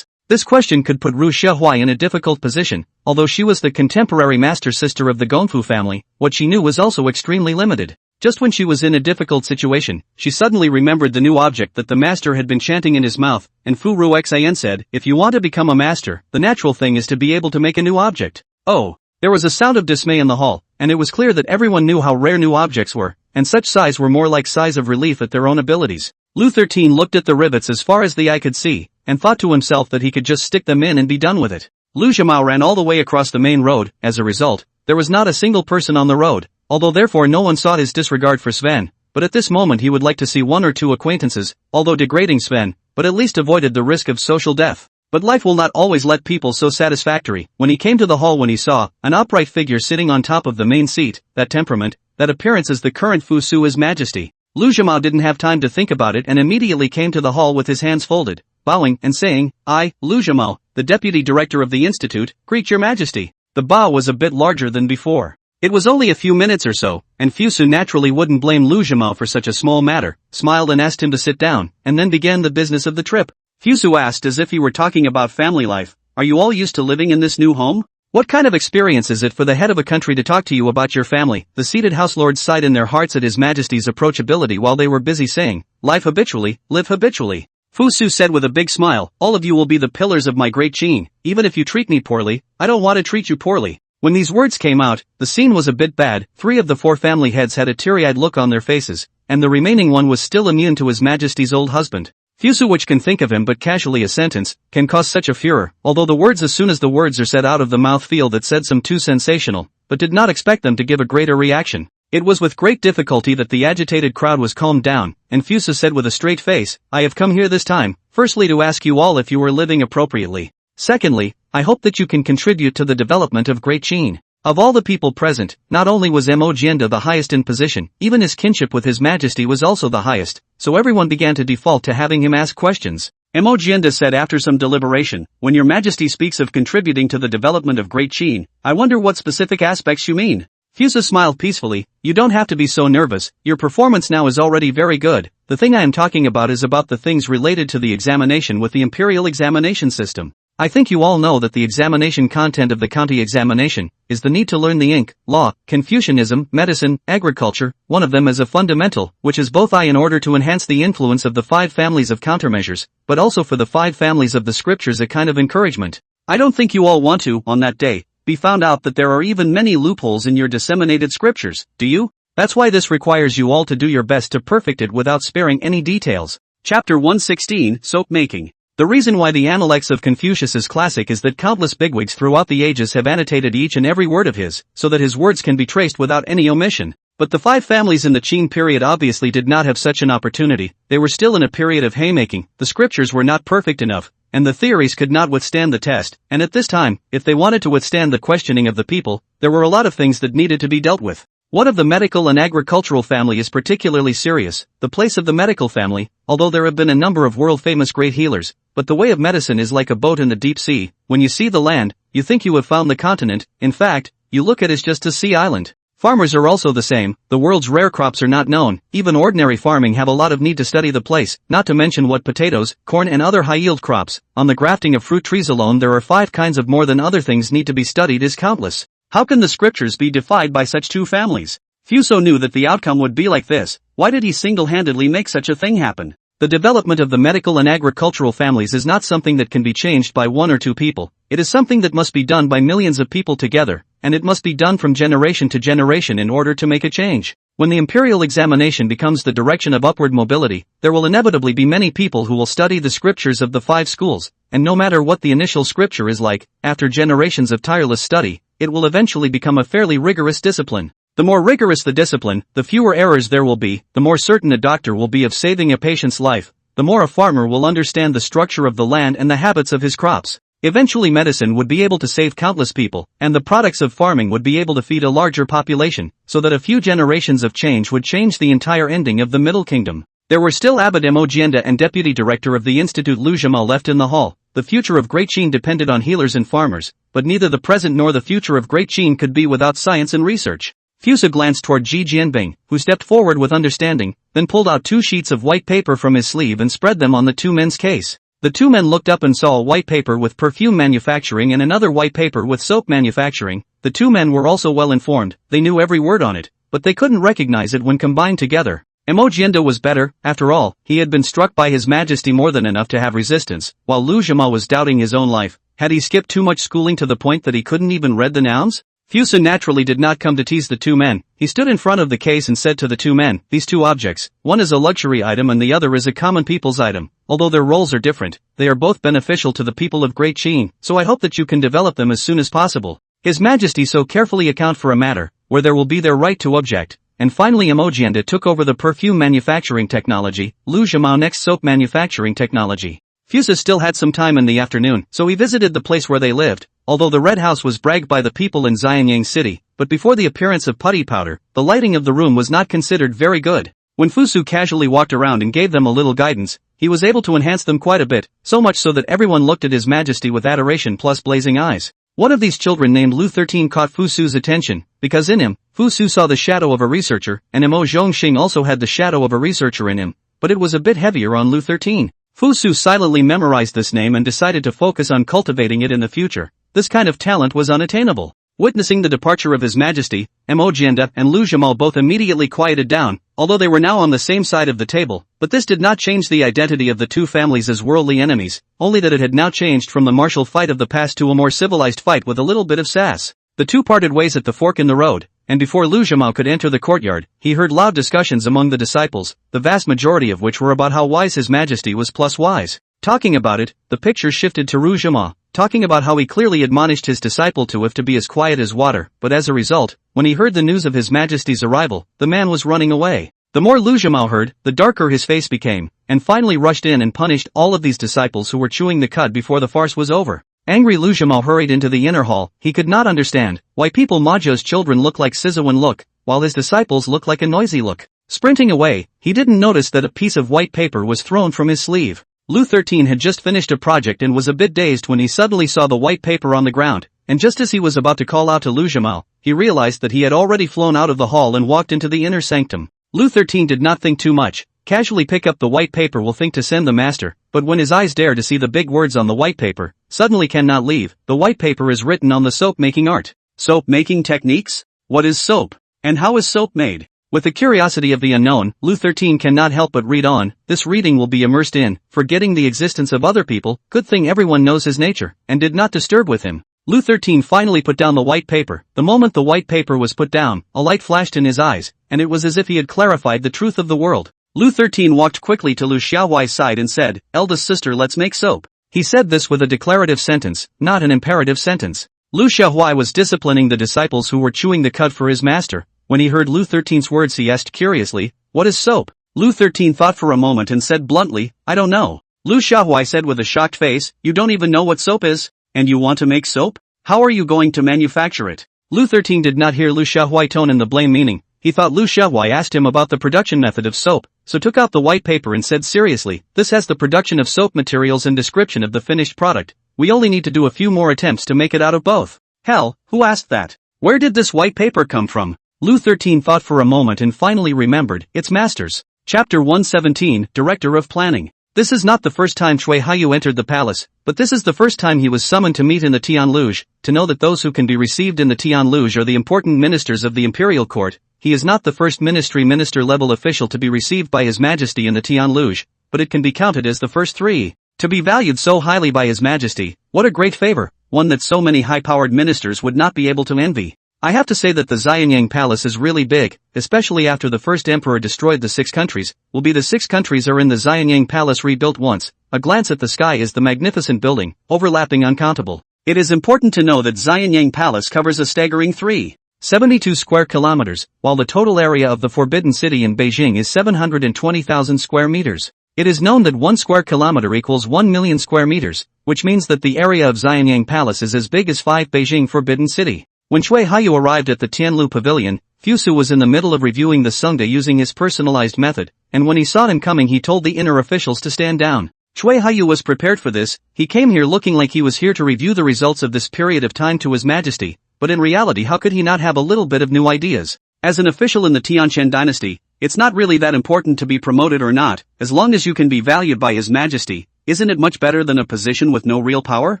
question could put Ru Shaohuai in a difficult position. Although she was the contemporary master sister of the Gongfu family, what she knew was also extremely limited. Just when she was in a difficult situation, she suddenly remembered the new object that the master had been chanting in his mouth, and Fu Ru Xin said, if you want to become a master, the natural thing is to be able to make a new object. Oh! There was a sound of dismay in the hall, and it was clear that everyone knew how rare new objects were, and such sighs were more like sighs of relief at their own abilities. Lu 13 looked at the rivets as far as the eye could see, and thought to himself that he could just stick them in and be done with it. Lu Zhimao ran all the way across the main road. As a result, there was not a single person on the road, although therefore no one sought his disregard for Sven. but at this moment he would like to see one or two acquaintances, although degrading Sven, but at least avoided the risk of social death. But life will not always let people so satisfactory. When he came to the hall, when he saw an upright figure sitting on top of the main seat, that temperament, that appearance as the current Fu Su His Majesty. Lu Zhimao didn't have time to think about it and immediately came to the hall with his hands folded, bowing and saying, "I, Lu Zhimao, the deputy director of the institute, greet your majesty." The bow was a bit larger than before. It was only a few minutes or so, and Fu Su naturally wouldn't blame Lu Zhimao for such a small matter, smiled and asked him to sit down, and then began the business of the trip. Fu Su asked as if he were talking about family life, "Are you all used to living in this new home? What kind of experience is it for the head of a country to talk to you about your family?" The seated house lords sighed in their hearts at His Majesty's approachability while they were busy saying, "Life habitually, live habitually." Fu Su said with a big smile, "All of you will be the pillars of my great Qin. Even if you treat me poorly, I don't want to treat you poorly." When these words came out, the scene was a bit bad. 3 of the 4 family heads had a teary-eyed look on their faces, and the remaining one was still immune to His Majesty's old husband. Fu Su, which can think of him but casually a sentence, can cause such a furor, although the words as soon as the words are said out of the mouth feel that said some too sensational, but did not expect them to give a greater reaction. It was with great difficulty that the agitated crowd was calmed down, and Fu Su said with a straight face, "I have come here this time, firstly to ask you all if you are living appropriately. Secondly, I hope that you can contribute to the development of Great Qin." Of all the people present, not only was Mo Jianda the highest in position, even his kinship with His Majesty was also the highest, so everyone began to default to having him ask questions. Mo Jianda said after some deliberation, "When your Majesty speaks of contributing to the development of Great Qin, I wonder what specific aspects you mean." Fu Su smiled peacefully, "You don't have to be so nervous, your performance now is already very good. The thing I am talking about is about the things related to the examination with the imperial examination system. I think you all know that the examination content of the county examination is the need to learn the ink, law, Confucianism, medicine, agriculture, one of them as a fundamental, which is both in order to enhance the influence of the 5 families of countermeasures, but also for the 5 families of the scriptures a kind of encouragement. I don't think you all want to, on that day, be found out that there are even many loopholes in your disseminated scriptures, do you? That's why this requires you all to do your best to perfect it without sparing any details." Chapter 116, Soap Making. The reason why the Analects of Confucius is classic is that countless bigwigs throughout the ages have annotated each and every word of his, so that his words can be traced without any omission. But the 5 families in the Qin period obviously did not have such an opportunity. They were still in a period of haymaking, the scriptures were not perfect enough, and the theories could not withstand the test, and at this time, if they wanted to withstand the questioning of the people, there were a lot of things that needed to be dealt with. One of the medical and agricultural family is particularly serious, the place of the medical family, although there have been a number of world-famous great healers, but the way of medicine is like a boat in the deep sea. When you see the land, you think you have found the continent. In fact, you look at it as just a sea island. Farmers are also the same, the world's rare crops are not known, even ordinary farming have a lot of need to study the place, not to mention what potatoes, corn and other high-yield crops. On the grafting of fruit trees alone there are 5 kinds of more than other things need to be studied is countless. How can the scriptures be defied by such 2 families? Fu Su knew that the outcome would be like this. Why did he single-handedly make such a thing happen? The development of the medical and agricultural families is not something that can be changed by 1 or 2 people. It is something that must be done by millions of people together, and it must be done from generation to generation in order to make a change. When the imperial examination becomes the direction of upward mobility, there will inevitably be many people who will study the scriptures of the 5 schools, and no matter what the initial scripture is like, after generations of tireless study, it will eventually become a fairly rigorous discipline. The more rigorous the discipline, the fewer errors there will be, the more certain a doctor will be of saving a patient's life, the more a farmer will understand the structure of the land and the habits of his crops. Eventually medicine would be able to save countless people, and the products of farming would be able to feed a larger population, so that a few generations of change would change the entire ending of the Middle Kingdom. There were still Abbot Mo Jianda and Deputy Director of the Institute Lu Zhimao left in the hall. The future of Great Qin depended on healers and farmers, but neither the present nor the future of Great Qin could be without science and research. Fu Su glanced toward Ji Jianbing, who stepped forward with understanding, then pulled out 2 sheets of white paper from his sleeve and spread them on the 2 men's case. The 2 men looked up and saw a white paper with perfume manufacturing and another white paper with soap manufacturing. The 2 men were also well informed, they knew every word on it, but they couldn't recognize it when combined together. Mo Jianda was better, after all, he had been struck by His Majesty more than enough to have resistance, while Lu Zhimao was doubting his own life. Had he skipped too much schooling to the point that he couldn't even read the nouns? Fu Su naturally did not come to tease the 2 men. He stood in front of the case and said to the 2 men, "These 2 objects, one is a luxury item and the other is a common people's item. Although their roles are different, they are both beneficial to the people of Great Qin, so I hope that you can develop them as soon as possible." His Majesty so carefully account for a matter, where there will be their right to object, and finally Emojianda took over the perfume manufacturing technology, Lu Zhimao next soap manufacturing technology. Fusa still had some time in the afternoon, so he visited the place where they lived, although the red house was bragged by the people in Xianyang City, but before the appearance of putty powder, the lighting of the room was not considered very good. When Fusu casually walked around and gave them a little guidance, he was able to enhance them quite a bit, so much so that everyone looked at His Majesty with adoration plus blazing eyes. One of these children named Lu 13 caught Fusu's attention, because in him, Fusu saw the shadow of a researcher, and Mo Zhongxing also had the shadow of a researcher in him, but it was a bit heavier on Lu 13. Fusu silently memorized this name and decided to focus on cultivating it in the future. This kind of talent was unattainable. Witnessing the departure of His Majesty, Emojianda and Lu Zhimao both immediately quieted down, although they were now on the same side of the table, but this did not change the identity of the two families as worldly enemies, only that it had now changed from the martial fight of the past to a more civilized fight with a little bit of sass. The two parted ways at the fork in the road, and before Lu Zhimao could enter the courtyard, he heard loud discussions among the disciples, the vast majority of which were about how wise His Majesty was plus wise. Talking about it, the picture shifted to Lu Zhimao, talking about how he clearly admonished his disciple to have to be as quiet as water, but as a result, when he heard the news of His Majesty's arrival, the man was running away. The more Lu Zhimao heard, the darker his face became, and finally rushed in and punished all of these disciples who were chewing the cud before the farce was over. Angry Lu Zhimao hurried into the inner hall. He could not understand why people Majo's children look like Sizuan look, while his disciples look like a noisy look. Sprinting away, he didn't notice that a piece of white paper was thrown from his sleeve. Lu 13 had just finished a project and was a bit dazed when he suddenly saw the white paper on the ground, and just as he was about to call out to Lu Zhimao, he realized that he had already flown out of the hall and walked into the inner sanctum. Lu 13 did not think too much. Casually pick up the white paper will think to send the master, but when his eyes dare to see the big words on the white paper, suddenly cannot leave. The white paper is written on the soap making art. Soap making techniques? What is soap? And how is soap made? With the curiosity of the unknown, Lu 13 cannot help but read on. This reading will be immersed in, forgetting the existence of other people. Good thing everyone knows his nature, and did not disturb with him. Lu 13 finally put down the white paper. The moment the white paper was put down, a light flashed in his eyes, and it was as if he had clarified the truth of the world. Lu 13 walked quickly to Lu Xiaohuai's side and said, "Eldest sister, let's make soap." He said this with a declarative sentence, not an imperative sentence. Lu Xiaohuai was disciplining the disciples who were chewing the cud for his master. When he heard Lu 13's words he asked curiously, "What is soap?" Lu 13 thought for a moment and said bluntly, "I don't know." Lu Xiaohuai said with a shocked face, "You don't even know what soap is? And you want to make soap? How are you going to manufacture it?" Lu 13 did not hear Lu Xiaohuai tone in the blame meaning. He thought Lu Xiaohuai asked him about the production method of soap, so took out the white paper and said seriously, "This has the production of soap materials and description of the finished product. We only need to do a few more attempts to make it out of both." Hell, who asked that? Where did this white paper come from? Lu 13 thought for a moment and finally remembered, its masters. Chapter 117, Director of Planning. This is not the first time Cui Haiyu entered the palace, but this is the first time he was summoned to meet in the Tianluge, to know that those who can be received in the Tianluge are the important ministers of the imperial court. He is not the first minister-level official to be received by His Majesty in the Tianluge, but it can be counted as the first three. To be valued so highly by His Majesty, what a great favor, one that so many high-powered ministers would not be able to envy. I have to say that the Xianyang Palace is really big, especially after the first emperor destroyed the 6 countries. Will be the 6 countries are in the Xianyang Palace rebuilt once. A glance at the sky is the magnificent building, overlapping uncountable. It is important to know that Xianyang Palace covers a staggering 372 square kilometers, while the total area of the Forbidden City in Beijing is 720,000 square meters. It is known that 1 square kilometer equals 1 million square meters, which means that the area of Xianyang Palace is as big as 5 Beijing Forbidden City. When Cui Haiyu arrived at the Tianlu Pavilion, Fusu was in the middle of reviewing the Sungde using his personalized method, and when he saw him coming he told the inner officials to stand down. Cui Haiyu was prepared for this. He came here looking like he was here to review the results of this period of time to His Majesty, but in reality how could he not have a little bit of new ideas? As an official in the Qin Dynasty, it's not really that important to be promoted or not, as long as you can be valued by His Majesty. Isn't it much better than a position with no real power?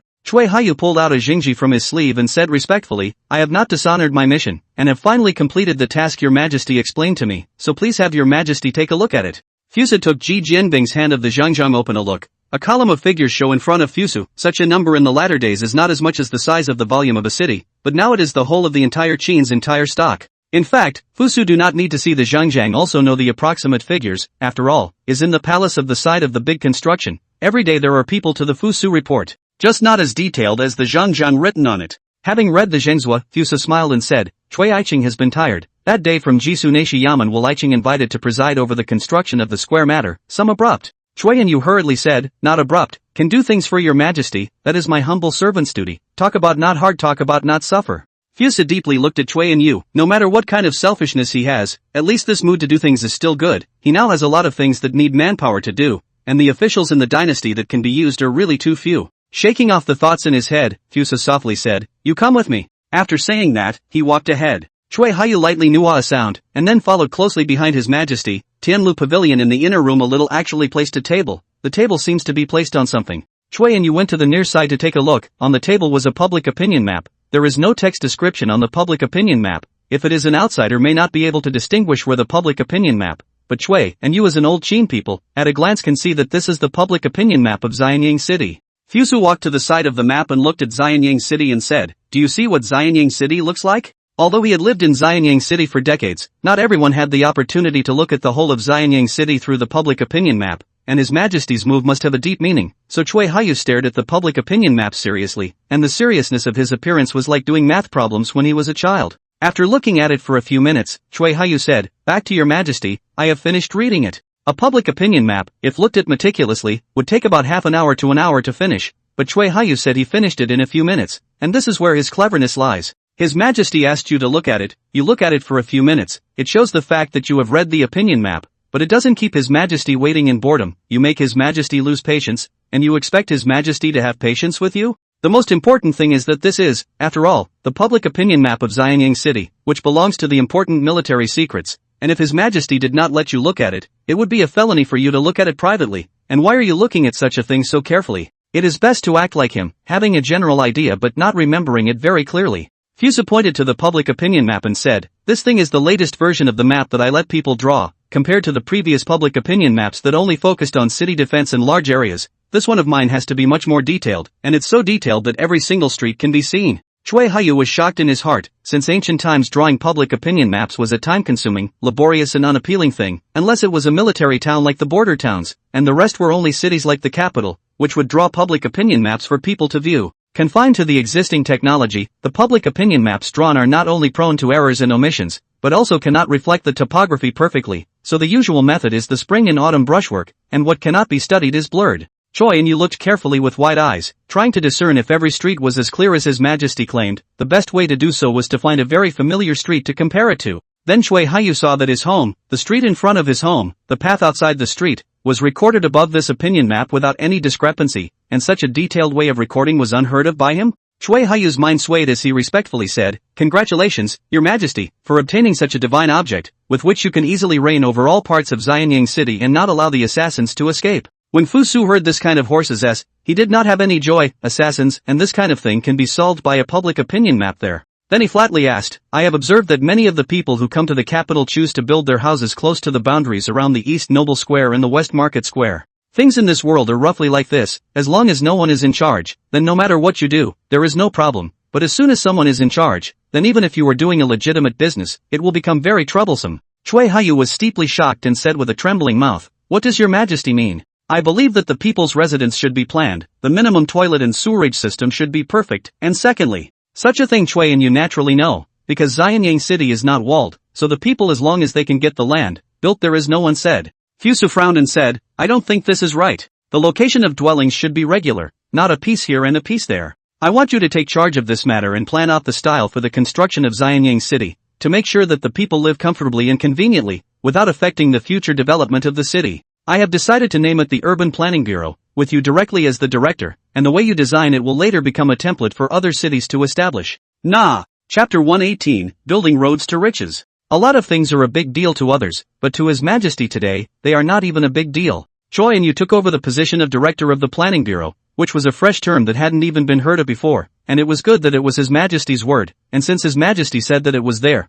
Cui Haiyu pulled out a jingji from his sleeve and said respectfully, "I have not dishonored my mission, and have finally completed the task Your Majesty explained to me, so please have Your Majesty take a look at it." Fusu took Ji Jianbing's hand of the zhangzhang open a look. A column of figures show in front of Fusu. Such a number in the latter days is not as much as the size of the volume of a city, but now it is the whole of the entire Qin's entire stock. In fact, Fusu do not need to see the zhangzhang also know the approximate figures. After all, is in the palace of the side of the big construction. Every day there are people to the Fusu report. Just not as detailed as the zhangzhang written on it. Having read the zhengzhua, Fusa smiled and said, "Cui Aiqing has been tired, That day from Jisu Yaman Waliching invited to preside over the construction of the square matter, some abrupt. Chui and Yu hurriedly said, not abrupt, can do things for your majesty, that is my humble servant's duty, talk about not hard talk about not suffer. Fusa deeply looked at Chui and Yu, no matter what kind of selfishness he has, at least this mood to do things is still good, he now has a lot of things that need manpower to do, and the officials in the dynasty that can be used are really too few. Shaking off the thoughts in his head, Fusa softly said, you come with me. After saying that, he walked ahead. Chui Hayu lightly knew a sound, and then followed closely behind his majesty. Tianlu Pavilion in the inner room a little actually placed a table. The table seems to be placed on something. Chui and Yu went to the near side to take a look. On the table was a public opinion map. There is no text description on the public opinion map. If it is an outsider may not be able to distinguish where the public opinion map. But Chui and Yu as an old Qin people, at a glance can see that this is the public opinion map of Xianyang City. Fusu walked to the side of the map and looked at Xianyang City and said, do you see what Xianyang City looks like? Although he had lived in Xianyang City for decades, not everyone had the opportunity to look at the whole of Xianyang City through the public opinion map, and His Majesty's move must have a deep meaning, so Chui Hayu stared at the public opinion map seriously, and the seriousness of his appearance was like doing math problems when he was a child. After looking at it for a few minutes, Chui Hayu said, back to your majesty, I have finished reading it. A public opinion map, if looked at meticulously, would take about half an hour to an hour to finish, but Chui Hayu said he finished it in a few minutes, and this is where his cleverness lies. His Majesty asked you to look at it, you look at it for a few minutes, it shows the fact that you have read the opinion map, but it doesn't keep His Majesty waiting in boredom, you make His Majesty lose patience, and you expect His Majesty to have patience with you? The most important thing is that this is, after all, the public opinion map of Xianyang City, which belongs to the important military secrets, and if His Majesty did not let you look at it, it would be a felony for you to look at it privately, and why are you looking at such a thing so carefully? It is best to act like him, having a general idea but not remembering it very clearly. Fusa pointed to the public opinion map and said, this thing is the latest version of the map that I let people draw, compared to the previous public opinion maps that only focused on city defense and large areas. This one of mine has to be much more detailed, and it's so detailed that every single street can be seen. Chui Hayu was shocked in his heart, since ancient times drawing public opinion maps was a time-consuming, laborious and unappealing thing, unless it was a military town like the border towns, and the rest were only cities like the capital, which would draw public opinion maps for people to view. Confined to the existing technology, the public opinion maps drawn are not only prone to errors and omissions, but also cannot reflect the topography perfectly, so the usual method is the spring and autumn brushwork, and what cannot be studied is blurred. Chui and Yu looked carefully with wide eyes, trying to discern if every street was as clear as His Majesty claimed. The best way to do so was to find a very familiar street to compare it to. Then Chui Hayu saw that his home, the street in front of his home, the path outside the street, was recorded above this opinion map without any discrepancy, and such a detailed way of recording was unheard of by him? Chui Hayu's mind swayed as he respectfully said, congratulations, Your Majesty, for obtaining such a divine object, with which you can easily reign over all parts of Xianyang City and not allow the assassins to escape. When Fu Su heard this kind of horse's ass, he did not have any joy. Assassins and this kind of thing can be solved by a public opinion map there. Then he flatly asked, I have observed that many of the people who come to the capital choose to build their houses close to the boundaries around the East Noble Square and the West Market Square. Things in this world are roughly like this, as long as no one is in charge, then no matter what you do, there is no problem, but as soon as someone is in charge, then even if you are doing a legitimate business, it will become very troublesome. Chui Hayu was steeply shocked and said with a trembling mouth, what does Your Majesty mean? I believe that the people's residence should be planned, the minimum toilet and sewerage system should be perfect, and secondly, such a thing Chui and you naturally know, because Xianyang City is not walled, so the people as long as they can get the land built there is no one said. Fusu frowned and said, I don't think this is right. The location of dwellings should be regular, not a piece here and a piece there. I want you to take charge of this matter and plan out the style for the construction of Xianyang City, to make sure that the people live comfortably and conveniently, without affecting the future development of the city. I have decided to name it the Urban Planning Bureau, with you directly as the director, and the way you design it will later become a template for other cities to establish. Nah. Chapter 118, Building Roads to Riches. A lot of things are a big deal to others, but to His Majesty today, they are not even a big deal. Chui and you took over the position of director of the Planning Bureau, which was a fresh term that hadn't even been heard of before, and it was good that it was His Majesty's word, and since His Majesty said that it was there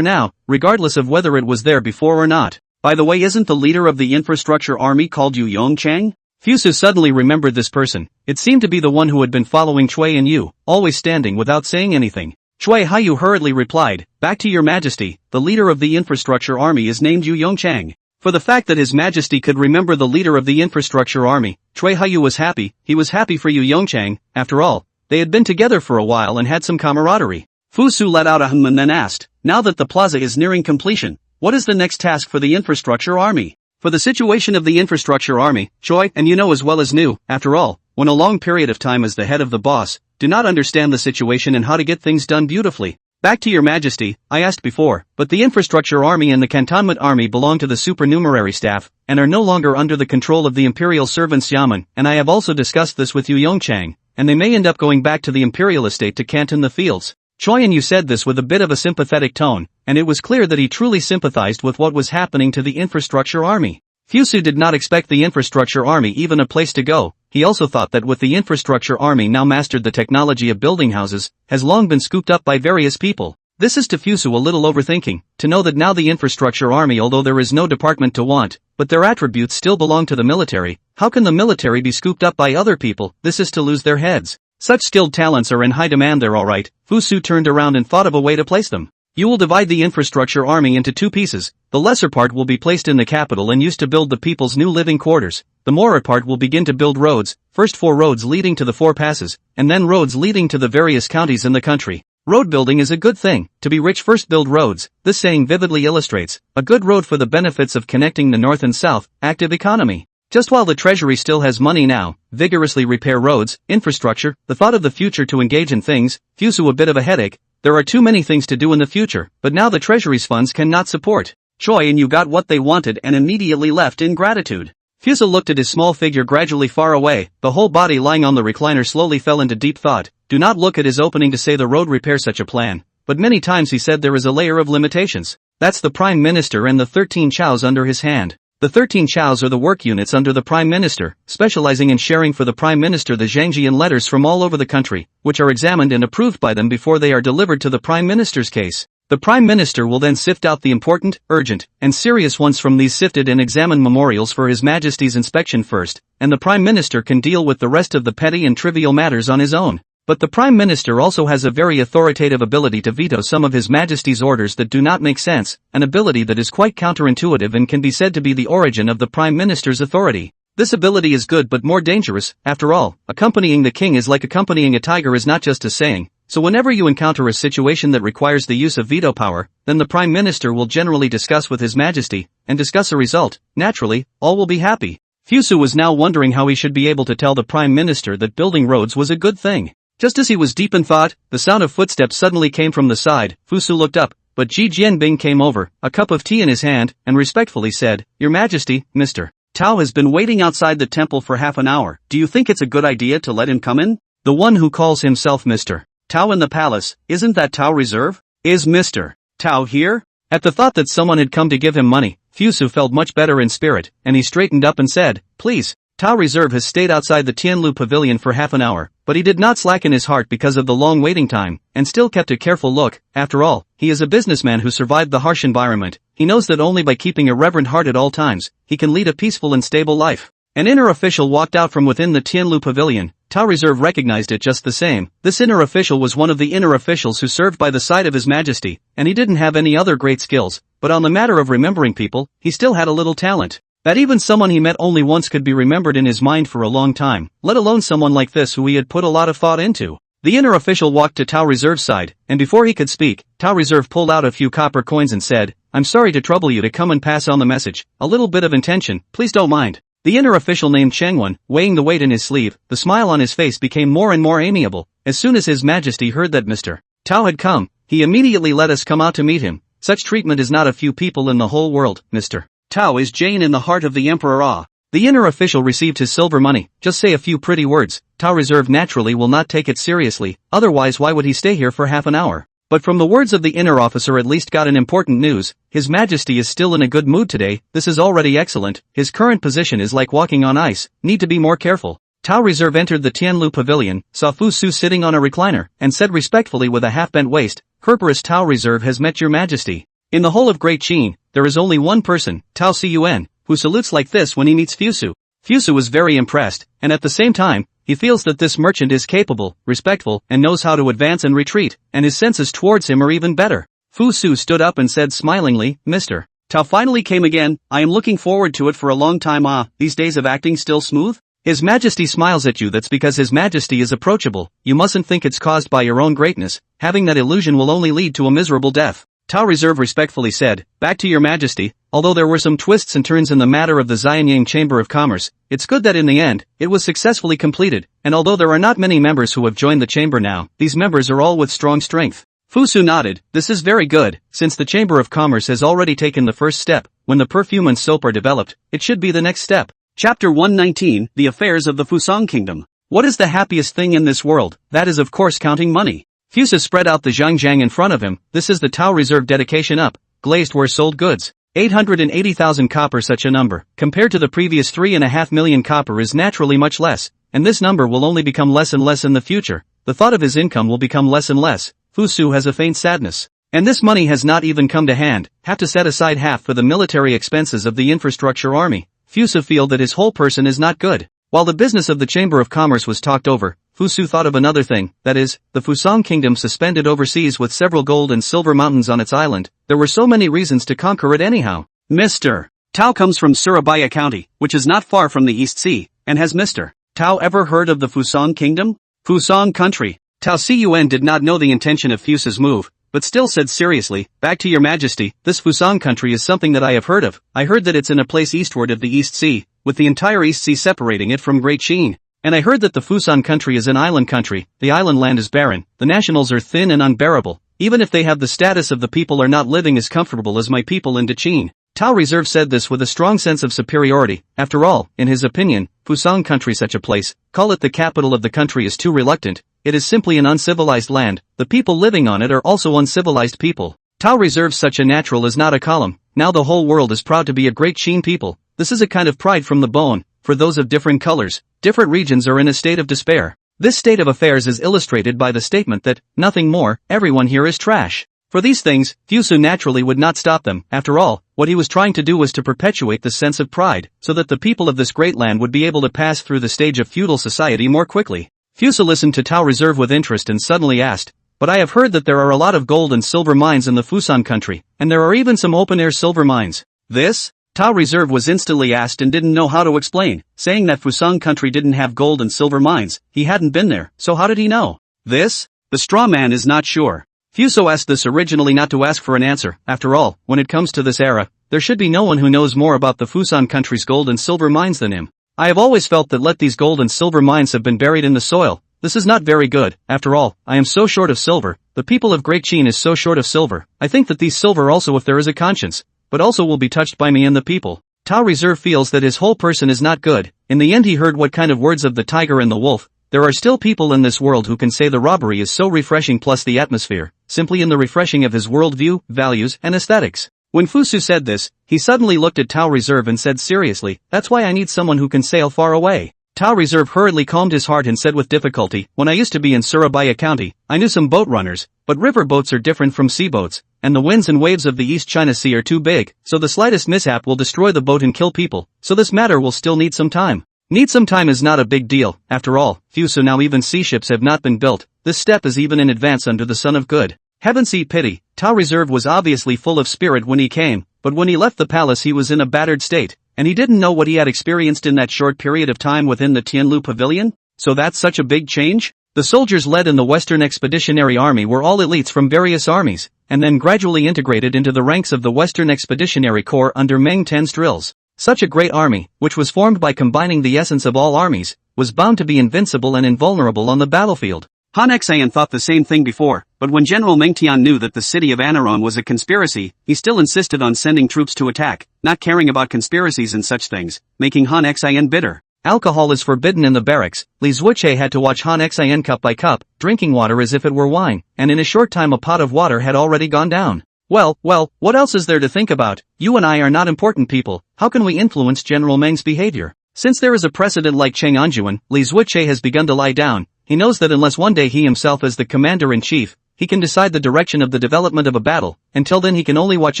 now, regardless of whether it was there before or not. By the way, isn't the leader of the infrastructure army called Yu Yongchang? Fusu suddenly remembered this person. It seemed to be the one who had been following Chui and Yu, always standing without saying anything. Chui Hayu hurriedly replied, back to Your Majesty, the leader of the infrastructure army is named Yu Yongchang. For the fact that His Majesty could remember the leader of the infrastructure army, Chui Hayu was happy. He was happy for Yu Yongchang. After all, they had been together for a while and had some camaraderie. Fu Su let out a hum and then asked, Now that the plaza is nearing completion, what is the next task for the infrastructure army? For the situation of the infrastructure army, Choi, and you know as well as new, after all, when a long period of time as the head of the boss, do not understand the situation and how to get things done beautifully. Back to your majesty, I asked before, but the infrastructure army and the cantonment army belong to the supernumerary staff, and are no longer under the control of the imperial servants Yamen, and I have also discussed this with Yu Yongchang, and they may end up going back to the imperial estate to canton the fields. Choi and you said this with a bit of a sympathetic tone, and it was clear that he truly sympathized with what was happening to the infrastructure army. Fusu did not expect the infrastructure army even a place to go. He also thought that with the infrastructure army now mastered the technology of building houses, has long been scooped up by various people. This is to Fusu a little overthinking, to know that now the infrastructure army, although there is no department to want, but their attributes still belong to the military, how can the military be scooped up by other people? This is to lose their heads. Such skilled talents are in high demand there, alright. Fusu turned around and thought of a way to place them. You will divide the infrastructure army into two pieces. The lesser part will be placed in the capital and used to build the people's new living quarters. The more part will begin to build roads, first 4 roads leading to the 4 passes, and then roads leading to the various counties in the country. Road building is a good thing. To be rich first build roads. This saying vividly illustrates a good road for the benefits of connecting the north and south, active economy. Just while the treasury still has money now, vigorously repair roads, infrastructure, the thought of the future to engage in things, Fusu a bit of a headache. There are too many things to do in the future, but now the treasury's funds cannot support. Choi and you got what they wanted and immediately left in gratitude. Fusu looked at his small figure gradually far away, the whole body lying on the recliner slowly fell into deep thought. Do not look at his opening to say the road repair such a plan, but many times he said there is a layer of limitations. That's the Prime Minister and the 13 chows under his hand. The 13 chows are the work units under the Prime Minister, specializing in sharing for the Prime Minister the Zhangjian letters from all over the country, which are examined and approved by them before they are delivered to the Prime Minister's case. The Prime Minister will then sift out the important, urgent, and serious ones from these sifted and examined memorials for His Majesty's inspection first, and the Prime Minister can deal with the rest of the petty and trivial matters on his own. But the Prime Minister also has a very authoritative ability to veto some of His Majesty's orders that do not make sense, an ability that is quite counterintuitive and can be said to be the origin of the Prime Minister's authority. This ability is good but more dangerous. After all, accompanying the king is like accompanying a tiger is not just a saying, so whenever you encounter a situation that requires the use of veto power, then the Prime Minister will generally discuss with His Majesty, and discuss a result. Naturally, all will be happy. Fusu was now wondering how he should be able to tell the Prime Minister that building roads was a good thing. Just as he was deep in thought, the sound of footsteps suddenly came from the side. Fusu looked up, but Ji Jianbing came over, a cup of tea in his hand, and respectfully said, Your Majesty, Mr. Tao has been waiting outside the temple for half an hour. Do you think it's a good idea to let him come in? The one who calls himself Mr. Tao in the palace, isn't that Tao Reserve? Is Mr. Tao here? At the thought that someone had come to give him money, Fusu felt much better in spirit, and he straightened up and said, Please. Tao Reserve has stayed outside the Tianlu Pavilion for half an hour, but he did not slacken his heart because of the long waiting time, and still kept a careful look. After all, he is a businessman who survived the harsh environment. He knows that only by keeping a reverent heart at all times, he can lead a peaceful and stable life. An inner official walked out from within the Tianlu Pavilion. Tao Reserve recognized it just the same. This inner official was one of the inner officials who served by the side of His Majesty, and he didn't have any other great skills, but on the matter of remembering people, he still had a little talent. That even someone he met only once could be remembered in his mind for a long time, let alone someone like this who he had put a lot of thought into. The inner official walked to Tao Reserve's side, and before he could speak, Tao Reserve pulled out a few copper coins and said, I'm sorry to trouble you to come and pass on the message, a little bit of intention, please don't mind. The inner official named Chengwen, weighing the weight in his sleeve, the smile on his face became more and more amiable. As soon as His Majesty heard that Mr. Tao had come, he immediately let us come out to meet him. Such treatment is not a few people in the whole world, Mr. Tao is Jane in the heart of the Emperor Ah. The inner official received his silver money. Just say a few pretty words. Tao Reserve naturally will not take it seriously, otherwise why would he stay here for half an hour? But from the words of the inner officer at least got an important news. His Majesty is still in a good mood today. This is already excellent. His current position is like walking on ice. Need to be more careful. Tao Reserve entered the Tianlu Pavilion, saw Fusu sitting on a recliner, and said respectfully with a half-bent waist, Kerberos Tao Reserve has met Your Majesty. In the whole of Great Qin, there is only one person, Tao Cun, who salutes like this when he meets Fusu. Fusu is very impressed, and at the same time, he feels that this merchant is capable, respectful, and knows how to advance and retreat, and his senses towards him are even better. Fusu stood up and said smilingly, Mr. Tao finally came again. I am looking forward to it for a long time. These days of acting still smooth? His Majesty smiles at you. That's because His Majesty is approachable. You mustn't think it's caused by your own greatness. Having that illusion will only lead to a miserable death. Tao Reserve respectfully said, "Back to your majesty, although there were some twists and turns in the matter of the Xianyang Chamber of Commerce, it's good that in the end, it was successfully completed, and although there are not many members who have joined the chamber now, these members are all with strong strength." Fu Su nodded, "This is very good, since the Chamber of Commerce has already taken the first step, when the perfume and soap are developed, it should be the next step." Chapter 119, The Affairs of the Fusang Kingdom. What is the happiest thing in this world? That is of course counting money. Fusa spread out the zhangjiang in front of him. This is the Tao Reserve dedication up, glazed ware sold goods. 880,000 copper. Such a number, compared to the previous 3.5 million copper, is naturally much less, and this number will only become less and less in the future. The thought of his income will become less and less. Fu Su has a faint sadness. And this money has not even come to hand, have to set aside half for the military expenses of the infrastructure army. Fusa feel that his whole person is not good. While the business of the Chamber of Commerce was talked over, Fu Su thought of another thing, that is, the Fusang Kingdom suspended overseas with several gold and silver mountains on its island. There were so many reasons to conquer it anyhow. Mr. Tao comes from Surabaya County, which is not far from the East Sea, and has Mr. Tao ever heard of the Fusang Kingdom? Fusang Country. Tao Cun did not know the intention of Fusa's move, but still said seriously, "Back to your majesty, this Fusang Country is something that I have heard of. I heard that it's in a place eastward of the East Sea, with the entire East Sea separating it from Great Qin. And I heard that the Fusang Country is an island country. The island land is barren, the nationals are thin and unbearable. Even if they have the status of the people are not living as comfortable as my people in Qin." Tao Reserve said this with a strong sense of superiority. After all, in his opinion, Fusang Country, such a place, call it the capital of the country, is too reluctant. It is simply an uncivilized land. The people living on it are also uncivilized people. Tao Reserve such a natural is not a column. Now the whole world is proud to be a Great Qin people. This is a kind of pride from the bone. For those of different colors, different regions are in a state of despair. This state of affairs is illustrated by the statement that, nothing more, everyone here is trash. For these things, Fusu naturally would not stop them. After all, what he was trying to do was to perpetuate the sense of pride, so that the people of this great land would be able to pass through the stage of feudal society more quickly. Fusa listened to Tao Reserve with interest and suddenly asked, "But I have heard that there are a lot of gold and silver mines in the Fusang Country, and there are even some open-air silver mines. This?" Tao Reserve was instantly asked and didn't know how to explain, saying that Fusang Country didn't have gold and silver mines. He hadn't been there, so how did he know? This? The straw man is not sure. Fuso asked this originally not to ask for an answer. After all, when it comes to this era, there should be no one who knows more about the Fusang Country's gold and silver mines than him. I have always felt that let these gold and silver mines have been buried in the soil. This is not very good. After all, I am so short of silver. The people of Great Qin is so short of silver. I think that these silver also, if there is a conscience, but also will be touched by me and the people. Tao Reserve feels that his whole person is not good. In the end he heard what kind of words of the tiger and the wolf. There are still people in this world who can say the robbery is so refreshing, plus the atmosphere, simply in the refreshing of his worldview, values, and aesthetics. When Fusu said this, he suddenly looked at Tao Reserve and said seriously, "That's why I need someone who can sail far away." Tao Reserve hurriedly calmed his heart and said with difficulty, "When I used to be in Surabaya County, I knew some boat runners, but river boats are different from sea boats, and the winds and waves of the East China Sea are too big, so the slightest mishap will destroy the boat and kill people, so this matter will still need some time." Need some time is not a big deal. After all, Fusu now even sea ships have not been built. This step is even in advance under the sun of good. Heaven see pity. Tao Reserve was obviously full of spirit when he came, but when he left the palace he was in a battered state, and he didn't know what he had experienced in that short period of time within the Tianlu Pavilion. So that's such a big change? The soldiers led in the Western Expeditionary Army were all elites from various armies, and then gradually integrated into the ranks of the Western Expeditionary Corps under Meng Ten's drills. Such a great army, which was formed by combining the essence of all armies, was bound to be invincible and invulnerable on the battlefield. Han Xian thought the same thing before, but when General Meng Tian knew that the city of Anaron was a conspiracy, he still insisted on sending troops to attack, not caring about conspiracies and such things, making Han Xian bitter. Alcohol is forbidden in the barracks. Li Zuoche had to watch Han Xian cup by cup, drinking water as if it were wine, and in a short time a pot of water had already gone down. Well, what else is there to think about? You and I are not important people. How can we influence General Meng's behavior? Since there is a precedent like Cheng Anjuan, Li Zuoche has begun to lie down. He knows that unless one day he himself as the commander-in-chief, he can decide the direction of the development of a battle, until then he can only watch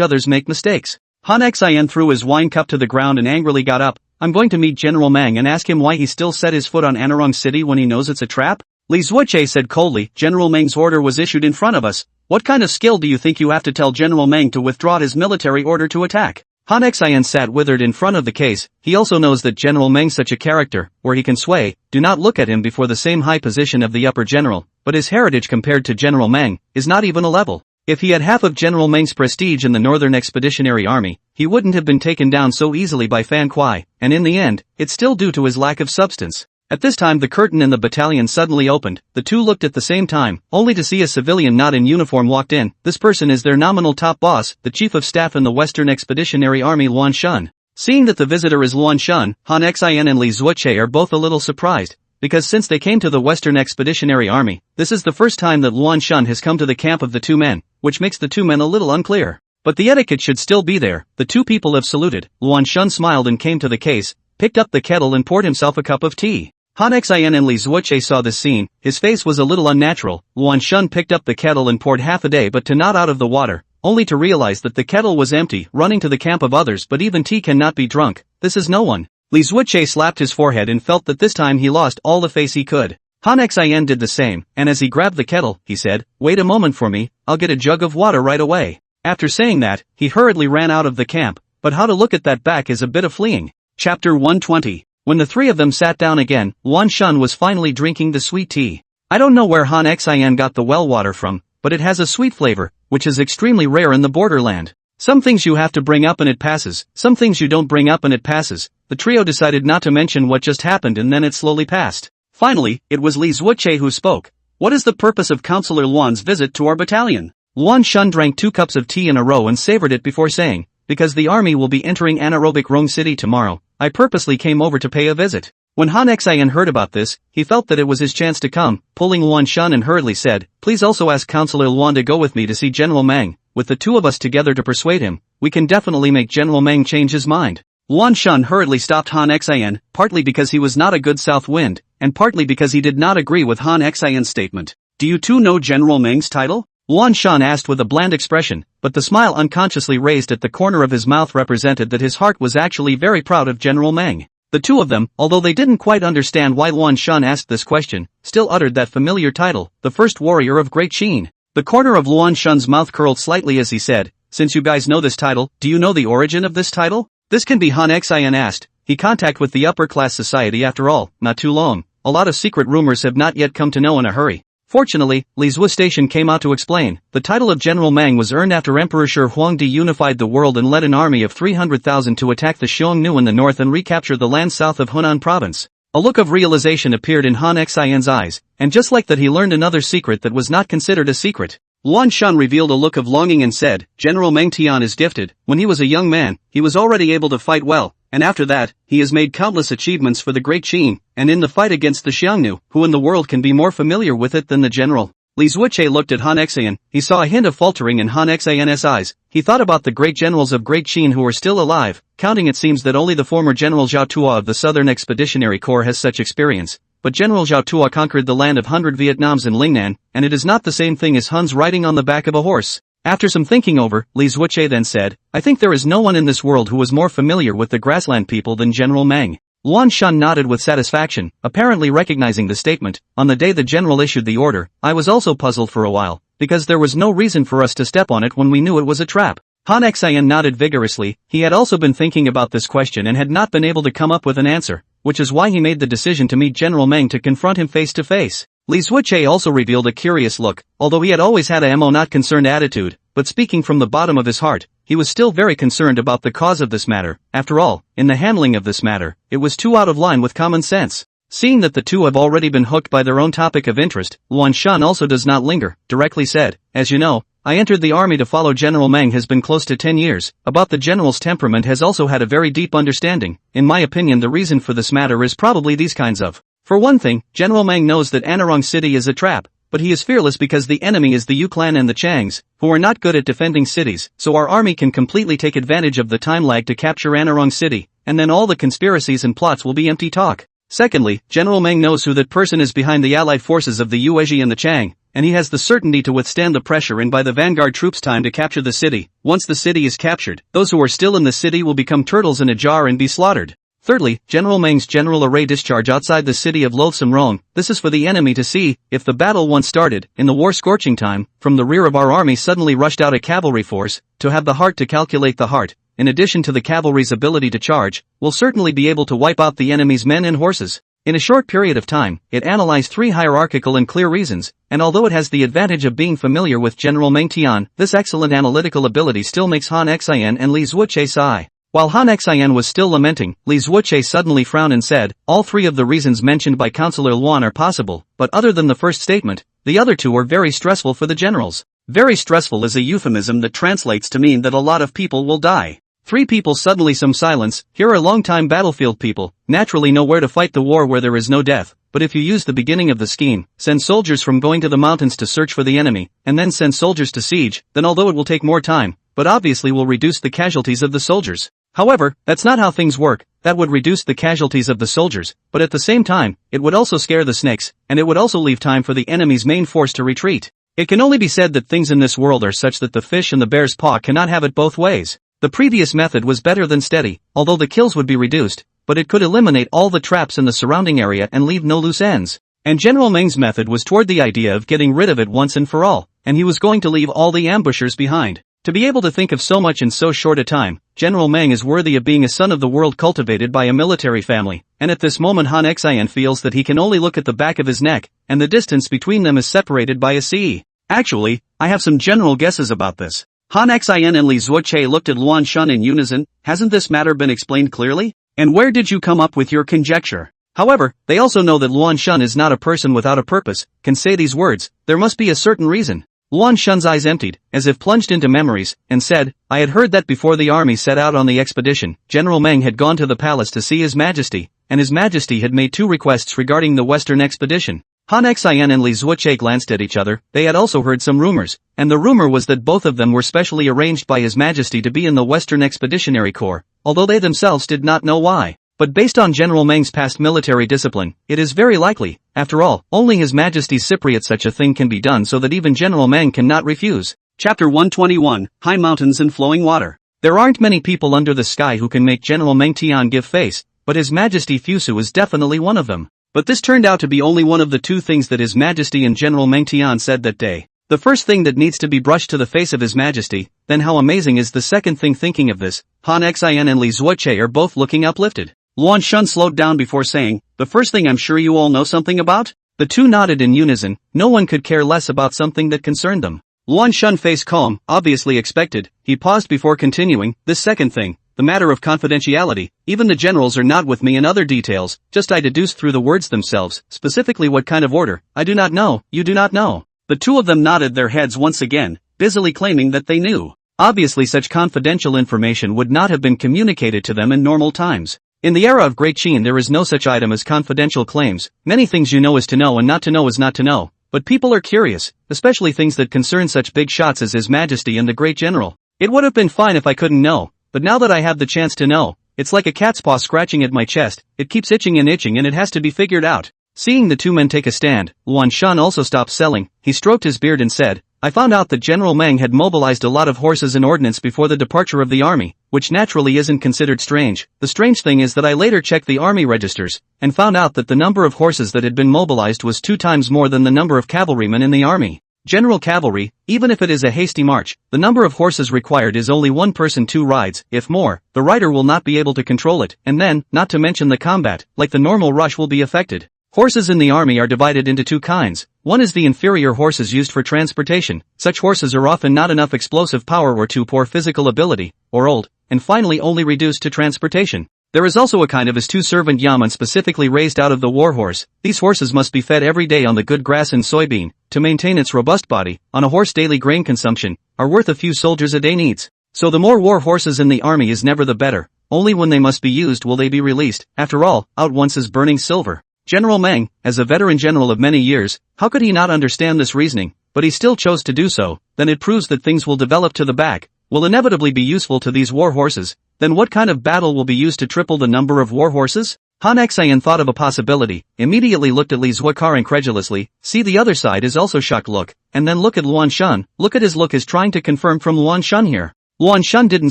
others make mistakes. Han Xian threw his wine cup to the ground and angrily got up. I'm going to meet General Meng and ask him why he still set his foot on Anarong City when he knows it's a trap. Li Zuoche said coldly, General Meng's order was issued in front of us. What kind of skill do you think you have to tell General Meng to withdraw his military order to attack? Han Xian sat withered in front of the case. He also knows that General Meng's such a character, where he can sway. Do not look at him before the same high position of the upper general, but his heritage compared to General Meng is not even a level. If he had half of General Meng's prestige in the Northern Expeditionary Army, he wouldn't have been taken down so easily by Fan Kuai, and in the end, it's still due to his lack of substance. At this time the curtain in the battalion suddenly opened, the two looked at the same time, only to see a civilian not in uniform walked in. This person is their nominal top boss, the Chief of Staff in the Western Expeditionary Army Luan Shun. Seeing that the visitor is Luan Shun, Han Xin and Li Zuoche are both a little surprised, because since they came to the Western Expeditionary Army, this is the first time that Luan Shun has come to the camp of the two men, which makes the two men a little unclear. But the etiquette should still be there. The two people have saluted. Luan Shun smiled and came to the case, picked up the kettle and poured himself a cup of tea. Han Xin and Li Zuoche saw this scene, his face was a little unnatural. Luan Shun picked up the kettle and poured half a day but to not out of the water, only to realize that the kettle was empty, running to the camp of others. But even tea cannot be drunk, this is no one. Li Zuoche slapped his forehead and felt that this time he lost all the face he could. Han Xin did the same, and as he grabbed the kettle, he said, "Wait a moment for me, I'll get a jug of water right away." After saying that, he hurriedly ran out of the camp, but how to look at that back is a bit of fleeing. Chapter 120. When the three of them sat down again, Luan Shun was finally drinking the sweet tea. I don't know where Han Xin got the well water from, but it has a sweet flavor, which is extremely rare in the borderland. Some things you have to bring up and it passes, some things you don't bring up and it passes. The trio decided not to mention what just happened and then it slowly passed. Finally, it was Li Zuoche who spoke. "What is the purpose of Counselor Luan's visit to our battalion?" Luan Shun drank 2 cups of tea in a row and savored it before saying, "Because the army will be entering anaerobic Rome City tomorrow, I purposely came over to pay a visit." When Han Xin heard about this, he felt that it was his chance to come, pulling Luan Shun and hurriedly said, "Please also ask Counselor Luan to go with me to see General Meng. With the two of us together to persuade him, we can definitely make General Meng change his mind." Luan Shun hurriedly stopped Han Xin, partly because he was not a good south wind, and partly because he did not agree with Han Xin's statement. "Do you two know General Meng's title?" Luan Shun asked with a bland expression, but the smile unconsciously raised at the corner of his mouth represented that his heart was actually very proud of General Meng. The two of them, although they didn't quite understand why Luan Shun asked this question, still uttered that familiar title, the first warrior of Great Qin. The corner of Luan Shun's mouth curled slightly as he said, "Since you guys know this title, do you know the origin of this title?" "This can be," Han Xin asked. "He contact with the upper class society after all, not too long. A lot of secret rumors have not yet come to know in a hurry." Fortunately, Li Zuo Station came out to explain. The title of General Meng was earned after Emperor Shi Huangdi unified the world and led an army of 300,000 to attack the Xiongnu in the north and recapture the land south of Hunan province. A look of realization appeared in Han Xin's eyes, and just like that he learned another secret that was not considered a secret. Luan Shun revealed a look of longing and said, "General Meng Tian is gifted. When he was a young man, he was already able to fight well, and after that, he has made countless achievements for the Great Qin, and in the fight against the Xiongnu, who in the world can be more familiar with it than the general?" Li Zuoche looked at Han Xin, he saw a hint of faltering in Han Xin's eyes, he thought about the great generals of Great Qin who are still alive, counting it seems that only the former General Zhao Tua of the Southern Expeditionary Corps has such experience. But General Zhao Tua conquered the land of 100 Vietnams in Lingnan, and it is not the same thing as Huns riding on the back of a horse. After some thinking over, Li Zuoche then said, "I think there is no one in this world who is more familiar with the grassland people than General Meng." Luan Shun nodded with satisfaction, apparently recognizing the statement. "On the day the general issued the order, I was also puzzled for a while, because there was no reason for us to step on it when we knew it was a trap." Han Xin nodded vigorously, he had also been thinking about this question and had not been able to come up with an answer, which is why he made the decision to meet General Meng to confront him face to face. Li Zuoche also revealed a curious look, although he had always had a not concerned attitude, but speaking from the bottom of his heart, he was still very concerned about the cause of this matter. After all, in the handling of this matter, it was too out of line with common sense. Seeing that the two have already been hooked by their own topic of interest, Luan Shun also does not linger, directly said, "As you know, I entered the army to follow General Meng has been close to 10 years, about the general's temperament has also had a very deep understanding. In my opinion the reason for this matter is probably these kinds of. For one thing, General Meng knows that Anarong City is a trap, but he is fearless because the enemy is the Yu clan and the Changs, who are not good at defending cities, so our army can completely take advantage of the time lag to capture Anarong City, and then all the conspiracies and plots will be empty talk. Secondly, General Meng knows who that person is behind the allied forces of the Yuezhi and the Chang, and he has the certainty to withstand the pressure and buy the vanguard troops time to capture the city. Once the city is captured, those who are still in the city will become turtles in a jar and be slaughtered. Thirdly, General Meng's general array discharge outside the city of Loathsome Rong, this is for the enemy to see, if the battle once started, in the war scorching time, from the rear of our army suddenly rushed out a cavalry force, to have the heart to calculate the heart, in addition to the cavalry's ability to charge, will certainly be able to wipe out the enemy's men and horses. In a short period of time, it analyzed 3 hierarchical and clear reasons, and although it has the advantage of being familiar with General Meng Tian, this excellent analytical ability still makes Han Xian and Li Zuoche sigh. While Han Xian was still lamenting, Li Zuoche suddenly frowned and said, all 3 of the reasons mentioned by Counselor Luan are possible, but other than the first statement, the other 2 are very stressful for the generals. Very stressful is a euphemism that translates to mean that a lot of people will die. 3 people suddenly some silence. Here are long-time battlefield people, naturally know where to fight the war where there is no death, but if you use the beginning of the scheme, send soldiers from going to the mountains to search for the enemy, and then send soldiers to siege, then although it will take more time, but obviously will reduce the casualties of the soldiers. However, that's not how things work. That would reduce the casualties of the soldiers, but at the same time, it would also scare the snakes, and it would also leave time for the enemy's main force to retreat. It can only be said that things in this world are such that the fish and the bear's paw cannot have it both ways. The previous method was better than steady, although the kills would be reduced, but it could eliminate all the traps in the surrounding area and leave no loose ends. And General Meng's method was toward the idea of getting rid of it once and for all, and he was going to leave all the ambushers behind. To be able to think of so much in so short a time, General Meng is worthy of being a son of the world cultivated by a military family, and at this moment Han Xian feels that he can only look at the back of his neck, and the distance between them is separated by a sea. Actually, I have some general guesses about this. Han Xian and Li Zuoche looked at Luan Shun in unison. Hasn't this matter been explained clearly? And where did you come up with your conjecture? However, they also know that Luan Shun is not a person without a purpose, can say these words, there must be a certain reason. Luan Shun's eyes emptied, as if plunged into memories, and said, I had heard that before the army set out on the expedition, General Meng had gone to the palace to see His Majesty, and His Majesty had made 2 requests regarding the western expedition. Han Xian and Li Zuoche glanced at each other. They had also heard some rumors, and the rumor was that both of them were specially arranged by His Majesty to be in the Western Expeditionary Corps, although they themselves did not know why. But based on General Meng's past military discipline, it is very likely. After all, only His Majesty's Cypriot such a thing can be done so that even General Meng cannot refuse. Chapter 121, High Mountains and Flowing Water. There aren't many people under the sky who can make General Meng Tian give face, but His Majesty Fusu is definitely one of them. But this turned out to be only one of the 2 things that His Majesty and General Meng Tian said that day. The first thing that needs to be brushed to the face of His Majesty, then how amazing is the second thing. Thinking of this, Han Xian and Li Zuoche are both looking uplifted. Luan Shun slowed down before saying, the first thing I'm sure you all know something about? The 2 nodded in unison. No one could care less about something that concerned them. Luan Shun face calm, obviously expected. He paused before continuing, this second thing, the matter of confidentiality, even the generals are not with me in other details, just I deduced through the words themselves, specifically what kind of order, I do not know, you do not know. The 2 of them nodded their heads once again, busily claiming that they knew. Obviously such confidential information would not have been communicated to them in normal times. In the era of Great Qin there is no such item as confidential claims. Many things you know is to know and not to know is not to know. But people are curious, especially things that concern such big shots as His Majesty and the Great General. It would have been fine if I couldn't know, but now that I have the chance to know, it's like a cat's paw scratching at my chest, it keeps itching and it has to be figured out. Seeing the 2 men take a stand, Luan Shun also stopped selling. He stroked his beard and said, I found out that General Meng had mobilized a lot of horses and ordnance before the departure of the army, which naturally isn't considered strange. The strange thing is that I later checked the army registers, and found out that the number of horses that had been mobilized was 2 times more than the number of cavalrymen in the army. General cavalry, even if it is a hasty march, the number of horses required is only 1 person 2 rides, if more, the rider will not be able to control it, and then, not to mention the combat, like the normal rush will be affected. Horses in the army are divided into 2 kinds. One is the inferior horses used for transportation. Such horses are often not enough explosive power or too poor physical ability, or old, and finally only reduced to transportation. There is also a kind of as-2 servant yaman specifically raised out of the war horse. These horses must be fed every day on the good grass and soybean, to maintain its robust body. On a horse daily grain consumption, are worth a few soldiers a day needs. So the more war horses in the army is never the better. Only when they must be used will they be released. After all, out once is burning silver. General Meng, as a veteran general of many years, how could he not understand this reasoning? But he still chose to do so. Then it proves that things will develop to the back, will inevitably be useful to these war horses. Then what kind of battle will be used to triple the number of war horses? Han Xian thought of a possibility, immediately looked at Li Zuokar incredulously. See, the other side is also shocked look, and then look at Luan Shun. Look at his look as trying to confirm from Luan Shun here. Luan Shun didn't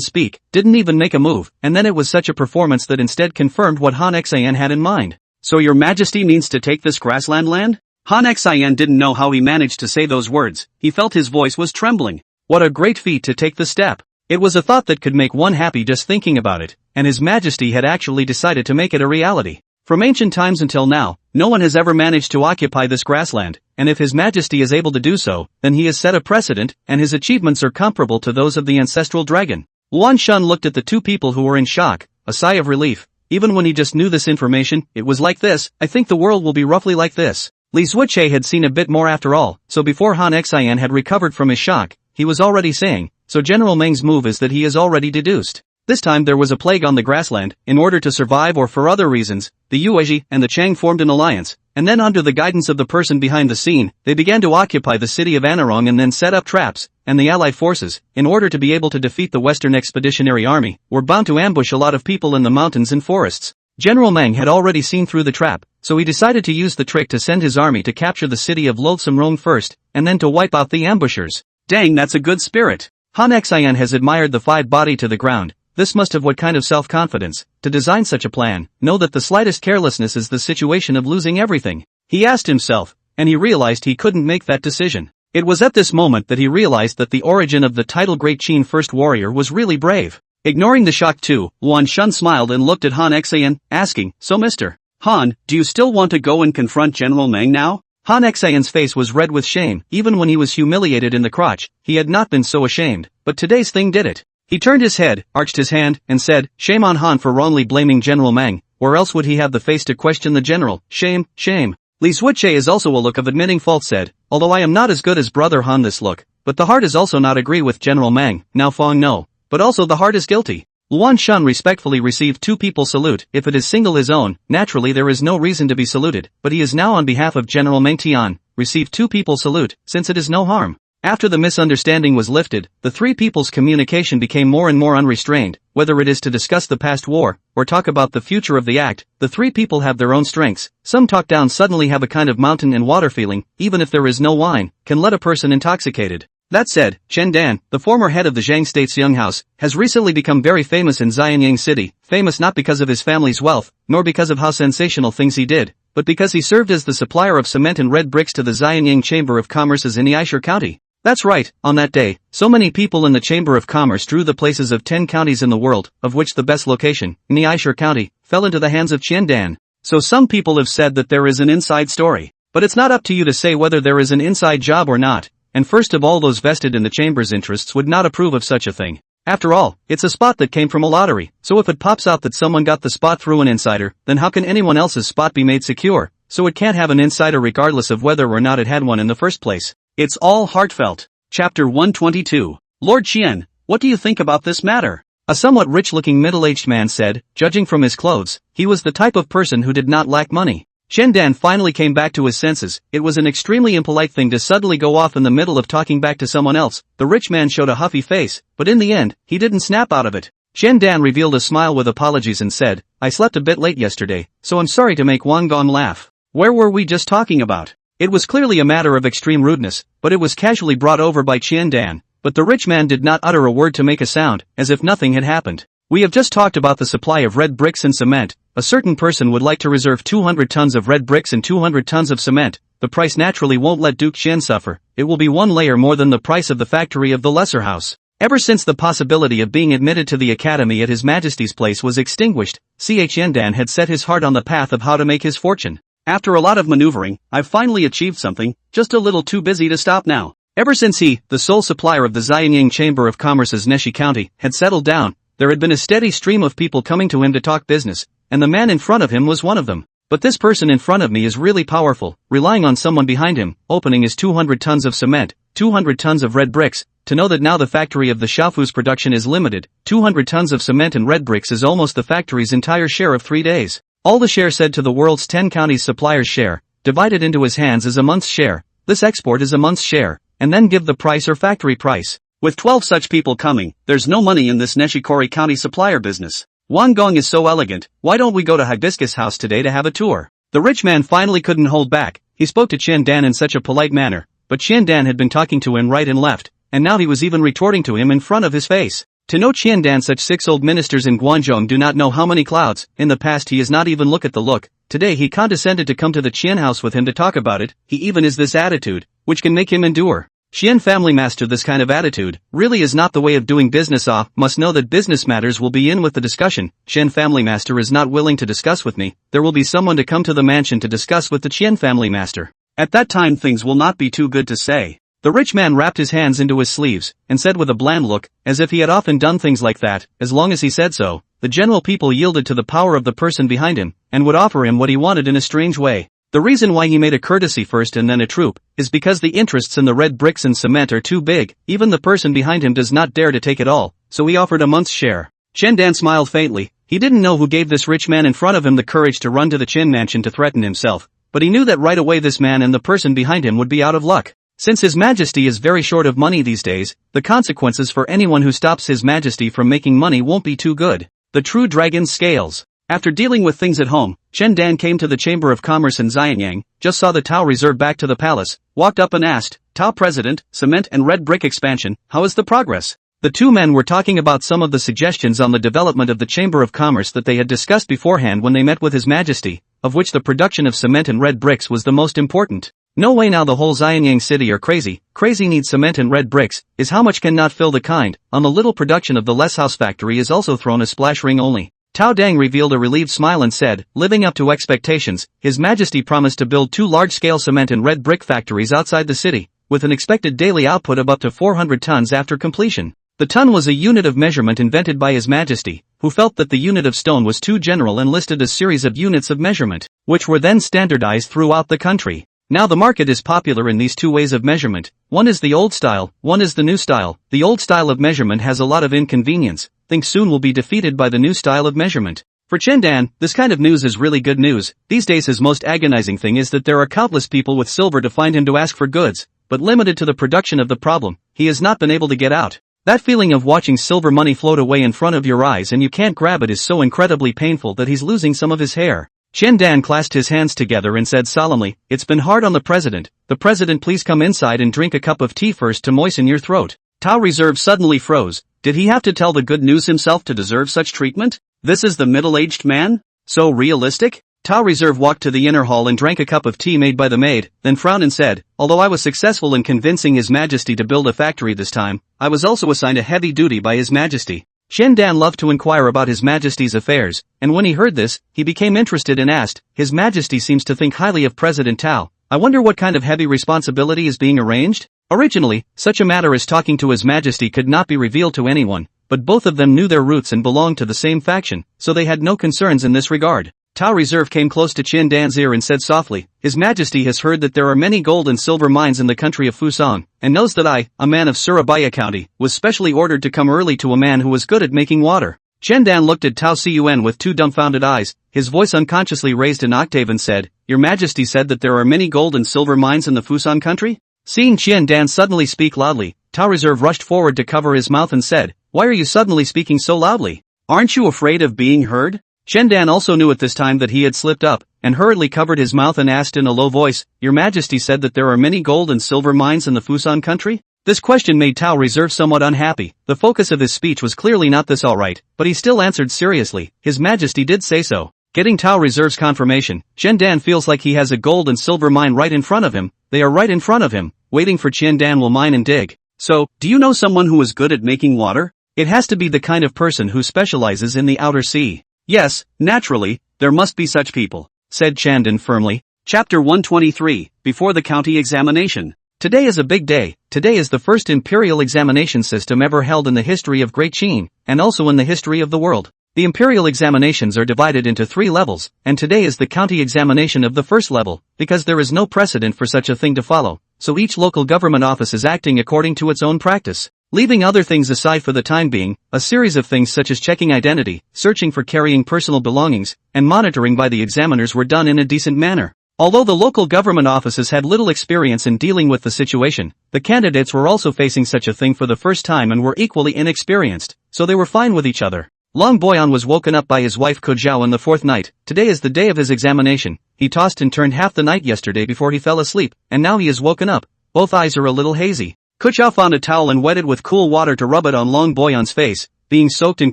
speak, didn't even make a move, and then it was such a performance that instead confirmed what Han Xian had in mind. So your majesty means to take this grassland land? Han Xian didn't know how he managed to say those words. He felt his voice was trembling. What a great feat to take the step. It was a thought that could make one happy just thinking about it, and His Majesty had actually decided to make it a reality. From ancient times until now, no one has ever managed to occupy this grassland, and if His Majesty is able to do so, then he has set a precedent, and his achievements are comparable to those of the ancestral dragon. Luan Shun looked at the two people who were in shock, a sigh of relief. Even when he just knew this information, it was like this. I think the world will be roughly like this. Li Zuoche had seen a bit more after all, so before Han Xian had recovered from his shock, he was already saying, so General Meng's move is that he has already deduced. This time there was a plague on the grassland. In order to survive or for other reasons, the Yuezhi and the Chang formed an alliance, and then under the guidance of the person behind the scene, they began to occupy the city of Anarong and then set up traps, and the allied forces, in order to be able to defeat the Western Expeditionary Army, were bound to ambush a lot of people in the mountains and forests. General Meng had already seen through the trap, so he decided to use the trick to send his army to capture the city of Loathsome Rome first, and then to wipe out the ambushers. Dang, that's a good spirit. Han Xian has admired the five body to the ground. This must have what kind of self-confidence, to design such a plan, know that the slightest carelessness is the situation of losing everything. He asked himself, and he realized he couldn't make that decision. It was at this moment that he realized that the origin of the title Great Qin First Warrior was really brave. Ignoring the shock too, Luan Shun smiled and looked at Han Xian, asking, so Mr. Han, do you still want to go and confront General Meng now? Han Xian's face was red with shame. Even when he was humiliated in the crotch, he had not been so ashamed, but today's thing did it. He turned his head, arched his hand, and said, shame on Han for wrongly blaming General Meng, or else would he have the face to question the general? Shame, shame. Li Zuoche is also a look of admitting fault said, although I am not as good as brother Han this look, but the heart is also not agree with General Meng, now Fong no. But also the heart is guilty. Luan Shun respectfully received two people salute. If it is single his own, naturally there is no reason to be saluted, but he is now on behalf of General Meng Tian, received two people salute, since it is no harm. After the misunderstanding was lifted, the three people's communication became more and more unrestrained, whether it is to discuss the past war, or talk about the future of the act, the three people have their own strengths. Some talk down suddenly have a kind of mountain and water feeling, even if there is no wine, can let a person intoxicated. That said, Chen Dan, the former head of the Zhang State's Young House, has recently become very famous in Xianyang City, famous not because of his family's wealth, nor because of how sensational things he did, but because he served as the supplier of cement and red bricks to the Xianyang Chamber of Commerce's in Yaisher County. That's right, on that day, so many people in the Chamber of Commerce drew the places of 10 counties in the world, of which the best location, Yaisher County, fell into the hands of Chen Dan. So some people have said that there is an inside story. But it's not up to you to say whether there is an inside job or not. And first of all, those vested in the chamber's interests would not approve of such a thing. After all, it's a spot that came from a lottery, so if it pops out that someone got the spot through an insider, then how can anyone else's spot be made secure? So it can't have an insider regardless of whether or not it had one in the first place. It's all heartfelt. Chapter 122. Lord Qian, what do you think about this matter? A somewhat rich-looking middle-aged man said, judging from his clothes, he was the type of person who did not lack money. Chen Dan finally came back to his senses. It was an extremely impolite thing to suddenly go off in the middle of talking back to someone else. The rich man showed a huffy face, but in the end, he didn't snap out of it. Chen Dan revealed a smile with apologies and said, I slept a bit late yesterday, so I'm sorry to make Wang Gong laugh. Where were we just talking about? It was clearly a matter of extreme rudeness, but it was casually brought over by Chen Dan, but the rich man did not utter a word to make a sound, as if nothing had happened. We have just talked about the supply of red bricks and cement. A certain person would like to reserve 200 tons of red bricks and 200 tons of cement. The price naturally won't let Duke Xian suffer. It will be one layer more than the price of the factory of the lesser house. Ever since the possibility of being admitted to the academy at His Majesty's place was extinguished, Chen Dan had set his heart on the path of how to make his fortune. After a lot of maneuvering, I've finally achieved something, just a little too busy to stop now. Ever since he, the sole supplier of the Xianyang Chamber of Commerce's Neshi County, had settled down, there had been a steady stream of people coming to him to talk business, and the man in front of him was one of them. But this person in front of me is really powerful, relying on someone behind him, opening his 200 tons of cement, 200 tons of red bricks, to know that now the factory of the Shaofu's production is limited. 200 tons of cement and red bricks is almost the factory's entire share of 3 days. All the share said to the world's 10 counties supplier's share, divided into his hands is a month's share. This export is a month's share, and then give the price or factory price. With 12 such people coming, there's no money in this Neshikori County supplier business. Wang Gong is so elegant, why don't we go to Hibiscus House today to have a tour? The rich man finally couldn't hold back. He spoke to Chen Dan in such a polite manner, but Chen Dan had been talking to him right and left, and now he was even retorting to him in front of his face. To know Chen Dan, such 6 old ministers in Guangzhou do not know how many clouds. In the past he has not even looked at the look. Today he condescended to come to the Qian house with him to talk about it. He even is this attitude, which can make him endure. Qian family master, this kind of attitude really is not the way of doing business. Must know that business matters will be in with the discussion. Qian family master is not willing to discuss with me. There will be someone to come to the mansion to discuss with the Qian family master. At that time things will not be too good to say. The rich man wrapped his hands into his sleeves and said with a bland look, as if he had often done things like that, as long as he said so, the general people yielded to the power of the person behind him and would offer him what he wanted in a strange way. The reason why he made a courtesy first and then a troop is because the interests in the red bricks and cement are too big. Even the person behind him does not dare to take it all, so he offered a month's share. Chen Dan smiled faintly. He didn't know who gave this rich man in front of him the courage to run to the Qin mansion to threaten himself, but he knew that right away this man and the person behind him would be out of luck. Since His Majesty is very short of money these days, the consequences for anyone who stops His Majesty from making money won't be too good. The true dragon's scales. After dealing with things at home, Chen Dan came to the Chamber of Commerce in Xianyang, just saw the Tao Reserve back to the palace, walked up and asked, Tao President, cement and red brick expansion, how is the progress? The two men were talking about some of the suggestions on the development of the Chamber of Commerce that they had discussed beforehand when they met with His Majesty, of which the production of cement and red bricks was the most important. No way, now the whole Xianyang city are crazy needs cement and red bricks, is how much can not fill the kind. On the little production of the less house factory is also thrown a splash ring only. Tao Dang revealed a relieved smile and said, living up to expectations, His Majesty promised to build 2 large-scale cement and red brick factories outside the city, with an expected daily output of up to 400 tons after completion. The ton was a unit of measurement invented by His Majesty, who felt that the unit of stone was too general and listed a series of units of measurement, which were then standardized throughout the country. Now the market is popular in these 2 ways of measurement. One is the old style, one is the new style. The old style of measurement has a lot of inconvenience. Think soon will be defeated by the new style of measurement. For Chen Dan, this kind of news is really good news. These days his most agonizing thing is that there are countless people with silver to find him to ask for goods, but limited to the production of the problem, he has not been able to get out. That feeling of watching silver money float away in front of your eyes and you can't grab it is so incredibly painful that he's losing some of his hair. Chen Dan clasped his hands together and said solemnly, it's been hard on the president. The president, please come inside and drink a cup of tea first to moisten your throat. Tao Reserve suddenly froze. Did he have to tell the good news himself to deserve such treatment? This is the middle-aged man? So realistic? Tao Reserve walked to the inner hall and drank a cup of tea made by the maid, then frowned and said, although I was successful in convincing His Majesty to build a factory this time, I was also assigned a heavy duty by His Majesty. Chen Dan loved to inquire about His Majesty's affairs, and when he heard this, he became interested and asked, His Majesty seems to think highly of President Tao. I wonder what kind of heavy responsibility is being arranged? Originally, such a matter as talking to His Majesty could not be revealed to anyone, but both of them knew their roots and belonged to the same faction, so they had no concerns in this regard. Tao Reserve came close to Chen Dan's ear and said softly, His Majesty has heard that there are many gold and silver mines in the country of Fusang, and knows that I, a man of Surabaya County, was specially ordered to come early to a man who was good at making water. Chen Dan looked at Tao Cun with 2 dumbfounded eyes, his voice unconsciously raised an octave and said, Your Majesty said that there are many gold and silver mines in the Fusang country? Seeing Chen Dan suddenly speak loudly, Tao Reserve rushed forward to cover his mouth and said, Why are you suddenly speaking so loudly? Aren't you afraid of being heard? Chen Dan also knew at this time that he had slipped up, and hurriedly covered his mouth and asked in a low voice, Your Majesty said that there are many gold and silver mines in the Fusang country? This question made Tao Reserve somewhat unhappy. The focus of his speech was clearly not this alright, but he still answered seriously, His Majesty did say so. Getting Tao Reserve's confirmation, Chen Dan feels like he has a gold and silver mine right in front of him. They are right in front of him, waiting for Chen Dan will mine and dig. So, do you know someone who is good at making water? It has to be the kind of person who specializes in the outer sea. Yes, naturally, there must be such people, said Chandan firmly. Chapter 123, Before the County Examination. Today is a big day. Today is the first imperial examination system ever held in the history of Great Qin, and also in the history of the world. The imperial examinations are divided into 3 levels, and today is the county examination of the first level, because there is no precedent for such a thing to follow, so each local government office is acting according to its own practice. Leaving other things aside for the time being, a series of things such as checking identity, searching for carrying personal belongings, and monitoring by the examiners were done in a decent manner. Although the local government offices had little experience in dealing with the situation, the candidates were also facing such a thing for the first time and were equally inexperienced, so they were fine with each other. Long Boyan was woken up by his wife Kojao on the 4th night. Today is the day of his examination. He tossed and turned half the night yesterday before he fell asleep, and now he is woken up. Both eyes are a little hazy. Kojao found a towel and wet it with cool water to rub it on Long Boyan's face. Being soaked in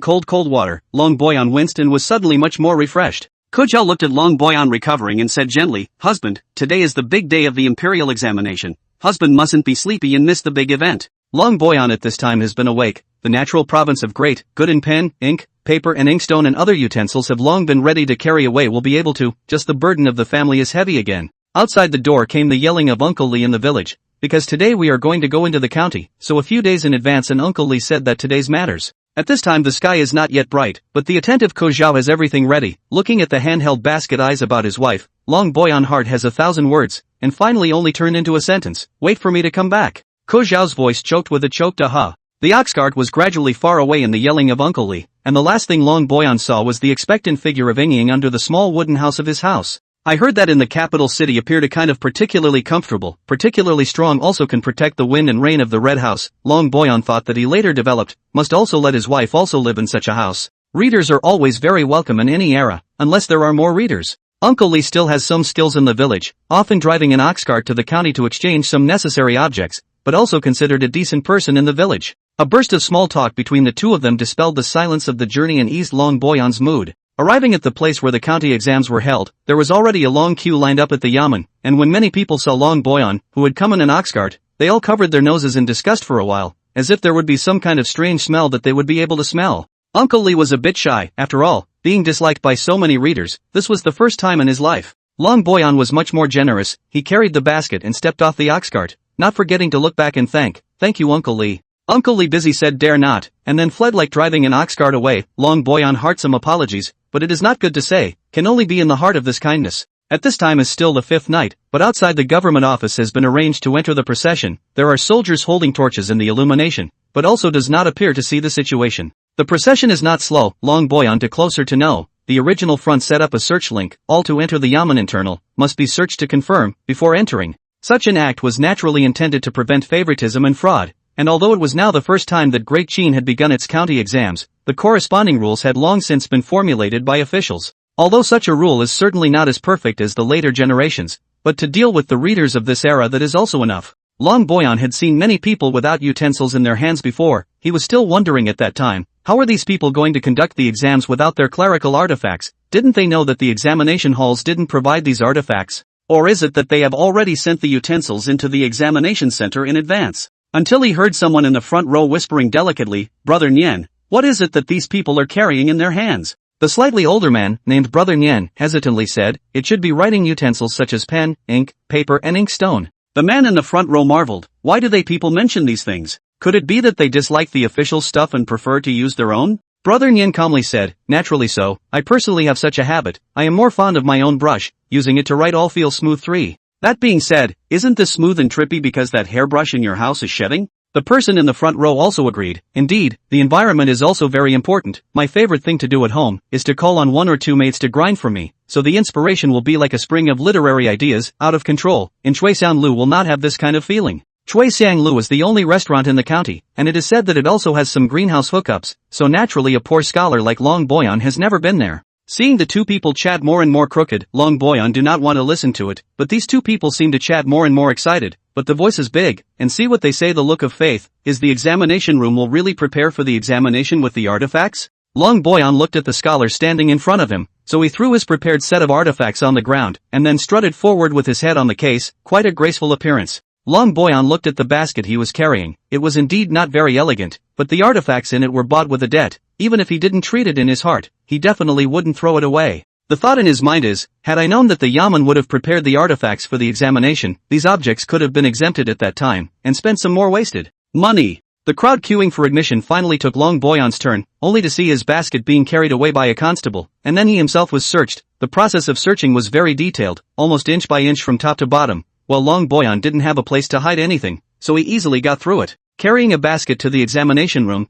cold water, Long Boyan winced and was suddenly much more refreshed. Kojao looked at Long Boyan recovering and said gently, Husband, today is the big day of the imperial examination. Husband mustn't be sleepy and miss the big event. Long Boyan at this time has been awake. The natural province of great, good in pen, ink, paper and inkstone and other utensils have long been ready to carry away will be able to, just the burden of the family is heavy again. Outside the door came the yelling of Uncle Lee in the village. Because today we are going to go into the county, so a few days in advance and Uncle Lee said that today's matters. At this time the sky is not yet bright, but the attentive Ko Zhao has everything ready, looking at the handheld basket eyes about his wife. Long Boyan heart has 1,000 words, and finally only turned into a sentence. Wait for me to come back. Ko Zhao's voice choked with a choked aha. The ox cart was gradually far away in the yelling of Uncle Lee, and the last thing Long Boyan saw was the expectant figure of Ying under the small wooden house of his house. I heard that in the capital city appeared a kind of particularly comfortable, particularly strong also can protect the wind and rain of the red house. Long Boyan thought that he later developed, must also let his wife also live in such a house. Readers are always very welcome in any era, unless there are more readers. Uncle Lee still has some skills in the village, often driving an ox cart to the county to exchange some necessary objects, but also considered a decent person in the village. A burst of small talk between the two of them dispelled the silence of the journey and eased Long Boyan's mood. Arriving at the place where the county exams were held, there was already a long queue lined up at the yamen, and when many people saw Long Boyan, who had come in an ox cart, they all covered their noses in disgust for a while, as if there would be some kind of strange smell that they would be able to smell. Uncle Lee was a bit shy, after all, being disliked by so many readers. This was the first time in his life. Long Boyan was much more generous. He carried the basket and stepped off the ox cart, not forgetting to look back and thank you Uncle Lee. Uncle Lee busy said dare not, and then fled like driving an ox cart away. Long Boyan heart some apologies, but it is not good to say, can only be in the heart of this kindness. At this time is still the 5th night, but outside the government office has been arranged to enter the procession. There are soldiers holding torches in the illumination, but also does not appear to see the situation. The procession is not slow. Long Boyan to closer to know. The original front set up a search link, all to enter the yamen internal, must be searched to confirm, before entering. Such an act was naturally intended to prevent favoritism and fraud. And although it was now the first time that Great Qin had begun its county exams, the corresponding rules had long since been formulated by officials. Although such a rule is certainly not as perfect as the later generations, but to deal with the readers of this era that is also enough. Long Boyan had seen many people without utensils in their hands before. He was still wondering at that time, how are these people going to conduct the exams without their clerical artifacts? Didn't they know that the examination halls didn't provide these artifacts? Or is it that they have already sent the utensils into the examination center in advance? Until he heard someone in the front row whispering delicately, Brother Nian, what is it that these people are carrying in their hands? The slightly older man, named Brother Nian, hesitantly said, it should be writing utensils such as pen, ink, paper and inkstone. The man in the front row marveled, why do they people mention these things? Could it be that they dislike the official stuff and prefer to use their own? Brother Nian calmly said, naturally so, I personally have such a habit, I am more fond of my own brush, using it to write all feel smooth 3. That being said, isn't this smooth and trippy because that hairbrush in your house is shedding? The person in the front row also agreed. Indeed, the environment is also very important. My favorite thing to do at home is to call on 1 or 2 mates to grind for me, so the inspiration will be like a spring of literary ideas, out of control. In Chuixianglu will not have this kind of feeling. Chuixianglu is the only restaurant in the county, and it is said that it also has some greenhouse hookups, so naturally a poor scholar like Long Boyan has never been there. Seeing the two people chat more and more crooked, Long Boyan do not want to listen to it, but these two people seem to chat more and more excited, but the voice is big, and see what they say the look of faith, is the examination room will really prepare for the examination with the artifacts? Long Boyan looked at the scholar standing in front of him, so he threw his prepared set of artifacts on the ground, and then strutted forward with his head on the case, quite a graceful appearance. Long Boyan looked at the basket he was carrying. It was indeed not very elegant, but the artifacts in it were bought with a debt. Even if he didn't treat it in his heart, he definitely wouldn't throw it away. The thought in his mind is, had I known that the yamen would have prepared the artifacts for the examination, these objects could have been exempted at that time, and spent some more wasted money. The crowd queuing for admission finally took Long Boyan's turn, only to see his basket being carried away by a constable, and then he himself was searched. The process of searching was very detailed, almost inch by inch from top to bottom. While Long Boyan didn't have a place to hide anything, so he easily got through it. Carrying a basket to the examination room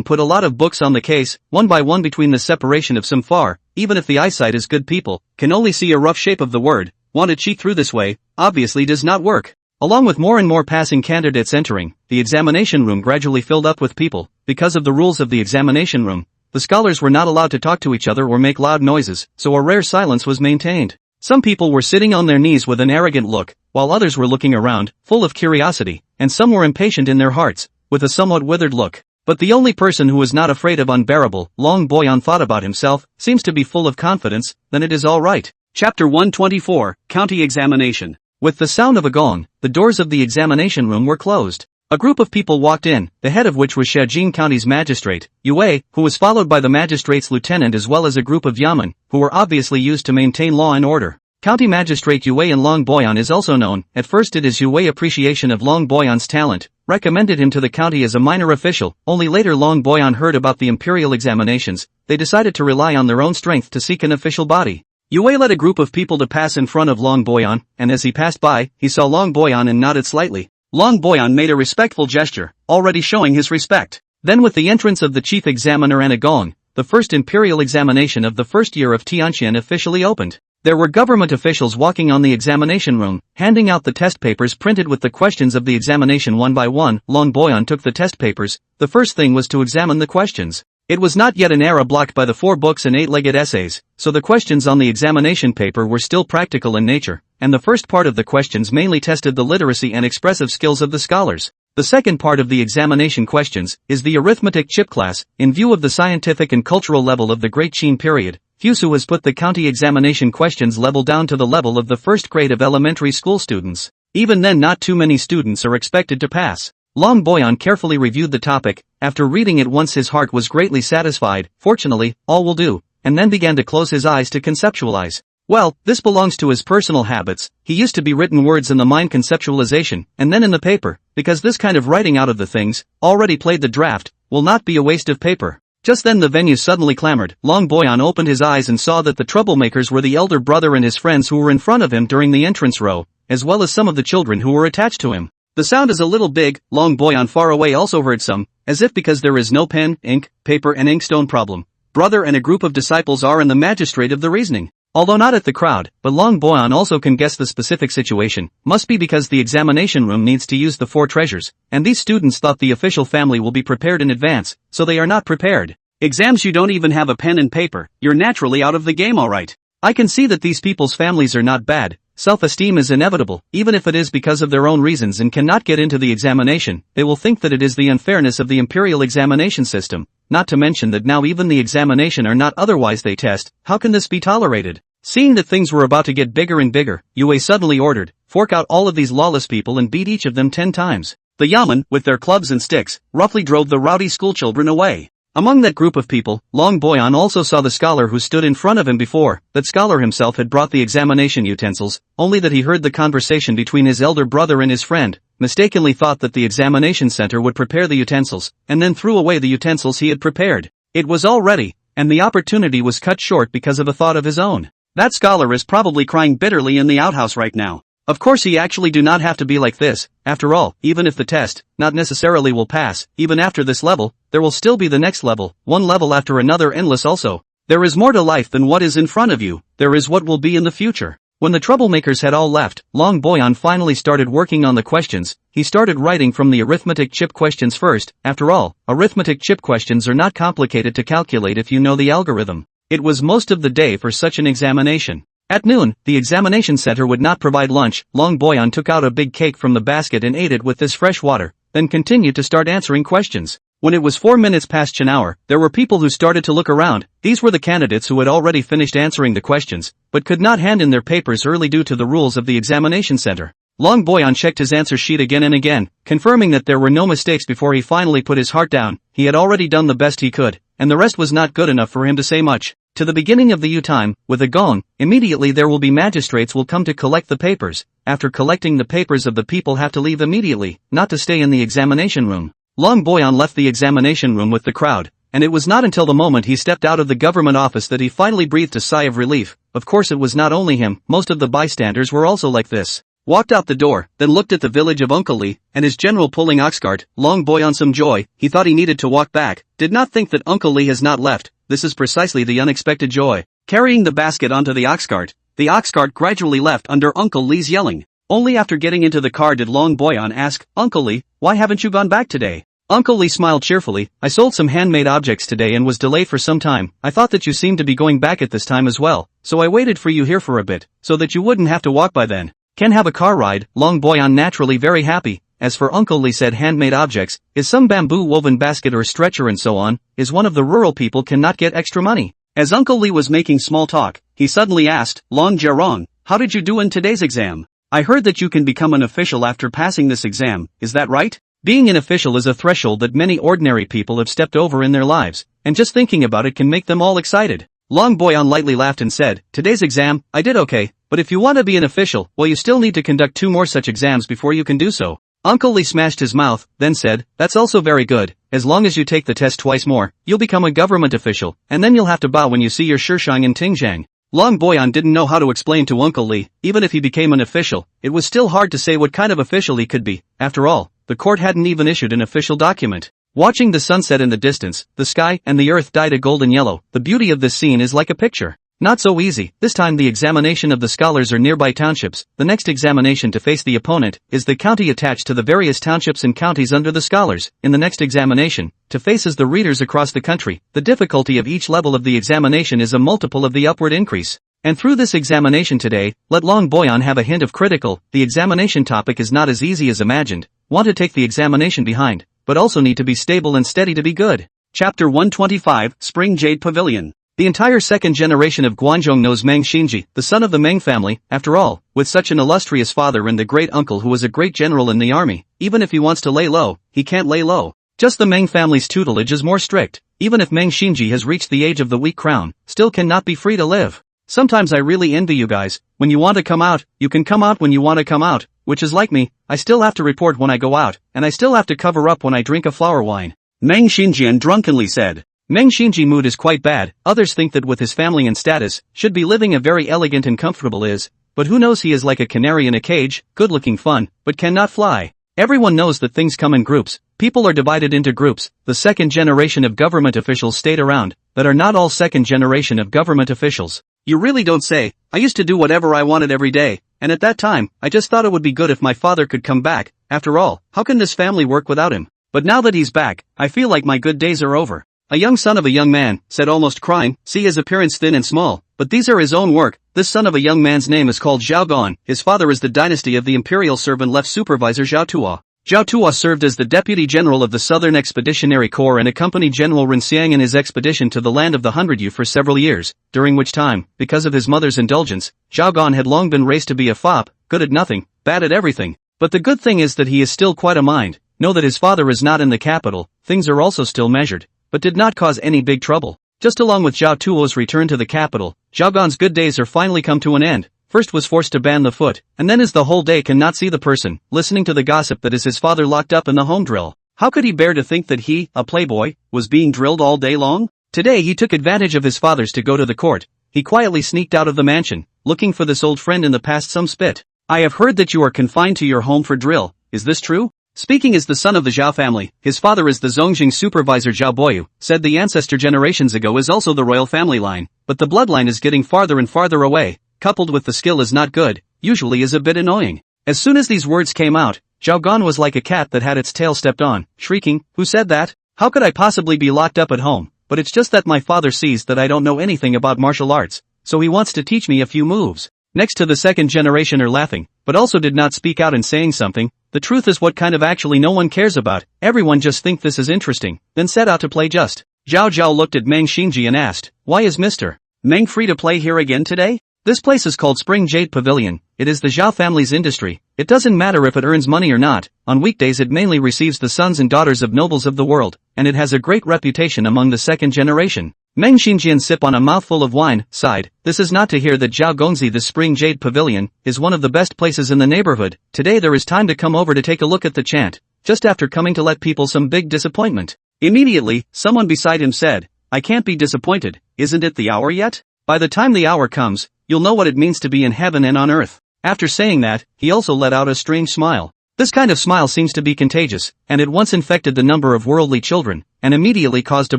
put a lot of books on the case, one by one between the separation of some far, even if the eyesight is good people, can only see a rough shape of the word, want to cheat through this way, obviously does not work. Along with more and more passing candidates entering, the examination room gradually filled up with people. Because of the rules of the examination room, the scholars were not allowed to talk to each other or make loud noises, so a rare silence was maintained. Some people were sitting on their knees with an arrogant look, while others were looking around, full of curiosity, and some were impatient in their hearts, with a somewhat withered look. But the only person who was not afraid of unbearable, Long Boyan thought about himself, seems to be full of confidence, then it is all right. Chapter 124, County Examination. With the sound of a gong, the doors of the examination room were closed. A group of people walked in, the head of which was Shajin County's magistrate, Yue, who was followed by the magistrate's lieutenant as well as a group of yamen, who were obviously used to maintain law and order. County Magistrate Yue in Long Boyan is also known. At first it is Yue appreciation of Long Boyan's talent, recommended him to the county as a minor official, only later Long Boyan heard about the imperial examinations, they decided to rely on their own strength to seek an official body. Yue led a group of people to pass in front of Long Boyan, and as he passed by, he saw Long Boyan and nodded slightly. Long Boyan made a respectful gesture, already showing his respect. Then with the entrance of the chief examiner and a gong, the first imperial examination of the first year of Tianqian officially opened. There were government officials walking on the examination room, handing out the test papers printed with the questions of the examination one by one. Long Boyan took the test papers. The first thing was to examine the questions. It was not yet an era blocked by the 4 books and 8-legged essays, so the questions on the examination paper were still practical in nature, and the first part of the questions mainly tested the literacy and expressive skills of the scholars. The second part of the examination questions is the arithmetic chip class. In view of the scientific and cultural level of the Great Qin period, Fusu has put the county examination questions level down to the level of the first grade of elementary school students. Even then not too many students are expected to pass. Long Boyan carefully reviewed the topic. After reading it once his heart was greatly satisfied. Fortunately, all will do, and then began to close his eyes to conceptualize. Well, this belongs to his personal habits. He used to be written words in the mind conceptualization, and then in the paper, because this kind of writing out of the things, already played the draft, will not be a waste of paper. Just then the venue suddenly clamored. Long Boyan opened his eyes and saw that the troublemakers were the elder brother and his friends who were in front of him during the entrance row, as well as some of the children who were attached to him. The sound is a little big. Long Boyan far away also heard some, as if because there is no pen, ink, paper and inkstone problem. Brother and a group of disciples are in the magistrate of the reasoning. Although not at the crowd, but Long Boyan also can guess the specific situation, must be because the examination room needs to use the 4 treasures, and these students thought the official family will be prepared in advance, so they are not prepared. Exams you don't even have a pen and paper, you're naturally out of the game alright. I can see that these people's families are not bad. Self-esteem is inevitable, even if it is because of their own reasons and cannot get into the examination, they will think that it is the unfairness of the imperial examination system, not to mention that now even the examination are not otherwise they test. How can this be tolerated? Seeing that things were about to get bigger and bigger, Yue suddenly ordered, fork out all of these lawless people and beat each of them 10 times. The yamen, with their clubs and sticks, roughly drove the rowdy schoolchildren away. Among that group of people, Long Boyan also saw the scholar who stood in front of him before. That scholar himself had brought the examination utensils, only that he heard the conversation between his elder brother and his friend, mistakenly thought that the examination center would prepare the utensils, and then threw away the utensils he had prepared. It was all ready, and the opportunity was cut short because of a thought of his own. That scholar is probably crying bitterly in the outhouse right now. Of course he actually do not have to be like this. After all, even if the test, not necessarily will pass, even after this level, there will still be the next level, one level after another endless also. There is more to life than what is in front of you, there is what will be in the future. When the troublemakers had all left, Long Boyan finally started working on the questions. He started writing from the arithmetic chip questions first. After all, arithmetic chip questions are not complicated to calculate if you know the algorithm. It was most of the day for such an examination. At noon, the examination center would not provide lunch. Long Boyan took out a big cake from the basket and ate it with this fresh water, then continued to start answering questions. When it was 4 minutes past an hour, there were people who started to look around. These were the candidates who had already finished answering the questions, but could not hand in their papers early due to the rules of the examination center. Long Boyan checked his answer sheet again and again, confirming that there were no mistakes before he finally put his heart down. He had already done the best he could, and the rest was not good enough for him to say much. To the beginning of the U-time, with a gong, immediately there will be magistrates will come to collect the papers. After collecting the papers of the people have to leave immediately, not to stay in the examination room. Long Boyan left the examination room with the crowd, and it was not until the moment he stepped out of the government office that he finally breathed a sigh of relief. Of course it was not only him, most of the bystanders were also like this. Walked out the door, then looked at the village of Uncle Lee, and his general pulling ox cart. Long Boyan some joy, he thought he needed to walk back, did not think that Uncle Lee has not left. This is precisely the unexpected joy. Carrying the basket onto the ox cart gradually left under Uncle Lee's yelling. Only after getting into the car did Long Boyan ask, Uncle Lee, why haven't you gone back today? Uncle Lee smiled cheerfully, I sold some handmade objects today and was delayed for some time. I thought that you seemed to be going back at this time as well, so I waited for you here for a bit, so that you wouldn't have to walk by then. Can have a car ride. Long Boyan naturally very happy. As for Uncle Lee said handmade objects, is some bamboo woven basket or stretcher and so on, is one of the rural people cannot get extra money. As Uncle Lee was making small talk, he suddenly asked, Long Jerong, how did you do in today's exam? I heard that you can become an official after passing this exam, is that right? Being an official is a threshold that many ordinary people have stepped over in their lives, and just thinking about it can make them all excited. Long Boyan lightly laughed and said, today's exam, I did okay, but if you want to be an official, well you still need to conduct 2 more such exams before you can do so. Uncle Lee smashed his mouth, then said, that's also very good, as long as you take the test twice more, you'll become a government official, and then you'll have to bow when you see your Shishang and Tingzhang. Long Boyan didn't know how to explain to Uncle Lee, even if he became an official, it was still hard to say what kind of official he could be. After all, the court hadn't even issued an official document. Watching the sunset in the distance, the sky and the earth dyed a golden yellow, the beauty of this scene is like a picture. Not so easy, this time the examination of the scholars are nearby townships, the next examination to face the opponent is the county attached to the various townships and counties under the scholars. In the next examination, to face as the readers across the country, the difficulty of each level of the examination is a multiple of the upward increase. And through this examination today, let Long Boyan have a hint of critical, the examination topic is not as easy as imagined, want to take the examination behind, but also need to be stable and steady to be good. Chapter 125, Spring Jade Pavilion. The entire second generation of Guanzhong knows Meng Xinji, the son of the Meng family. After all, with such an illustrious father and the great uncle who was a great general in the army, even if he wants to lay low, he can't lay low. Just the Meng family's tutelage is more strict. Even if Meng Xinji has reached the age of the weak crown, still cannot be free to live. Sometimes I really envy you guys. When you want to come out, you can come out when you want to come out, which is like me. I still have to report when I go out, and I still have to cover up when I drink a flower wine. Meng Xinjian drunkenly said. Meng Xinji mood is quite bad. Others think that with his family and status, should be living a very elegant and comfortable is, but who knows, he is like a canary in a cage, good-looking fun, but cannot fly. Everyone knows that things come in groups. People are divided into groups. The second generation of government officials stayed around, that are not all second generation of government officials. You really don't say. I used to do whatever I wanted every day, and at that time, I just thought it would be good if my father could come back. After all, how can this family work without him? But now that he's back, I feel like my good days are over. A young son of a young man, said almost crying, see his appearance thin and small, but these are his own work. This son of a young man's name is called Zhao Gan. His father is the dynasty of the imperial servant left supervisor Zhao Tuo. Zhao Tuo served as the deputy general of the Southern Expeditionary Corps and accompanied General Ren Xiang in his expedition to the land of the 100 Yu for several years, during which time, because of his mother's indulgence, Zhao Gan had long been raised to be a fop, good at nothing, bad at everything. But the good thing is that he is still quite a mind. Know that his father is not in the capital, things are also still measured, but did not cause any big trouble. Just along with Zhao Tuo's return to the capital, Zhao Gan's good days are finally come to an end. First was forced to ban the foot, and then is the whole day cannot see the person, listening to the gossip that is his father locked up in the home drill. How could he bear to think that he, a playboy, was being drilled all day long? Today he took advantage of his father's to go to the court. He quietly sneaked out of the mansion, looking for this old friend in the past some spit. I have heard that you are confined to your home for drill, is this true? Speaking is the son of the Zhao family, his father is the Zongjing supervisor Zhao Boyu, said the ancestor generations ago is also the royal family line, but the bloodline is getting farther and farther away, coupled with the skill is not good, usually is a bit annoying. As soon as these words came out, Zhao Gan was like a cat that had its tail stepped on, shrieking, who said that? How could I possibly be locked up at home? But it's just that my father sees that I don't know anything about martial arts, so he wants to teach me a few moves. Next to the second generation are laughing, but also did not speak out in saying something. The truth is what kind of actually no one cares about, everyone just think this is interesting, then set out to play just. Zhao Zhao looked at Meng Xinji and asked, why is Mr. Meng free to play here again today? This place is called Spring Jade Pavilion, it is the Zhao family's industry, it doesn't matter if it earns money or not, on weekdays it mainly receives the sons and daughters of nobles of the world, and it has a great reputation among the second generation. Meng Xinjian sip on a mouthful of wine, sighed, this is not to hear that Zhao Gongzi the Spring Jade Pavilion, is one of the best places in the neighborhood. Today there is time to come over to take a look at the chant, just after coming to let people some big disappointment. Immediately, someone beside him said, I can't be disappointed, isn't it the hour yet? By the time the hour comes, you'll know what it means to be in heaven and on earth. After saying that, he also let out a strange smile. This kind of smile seems to be contagious, and it once infected the number of worldly children, and immediately caused a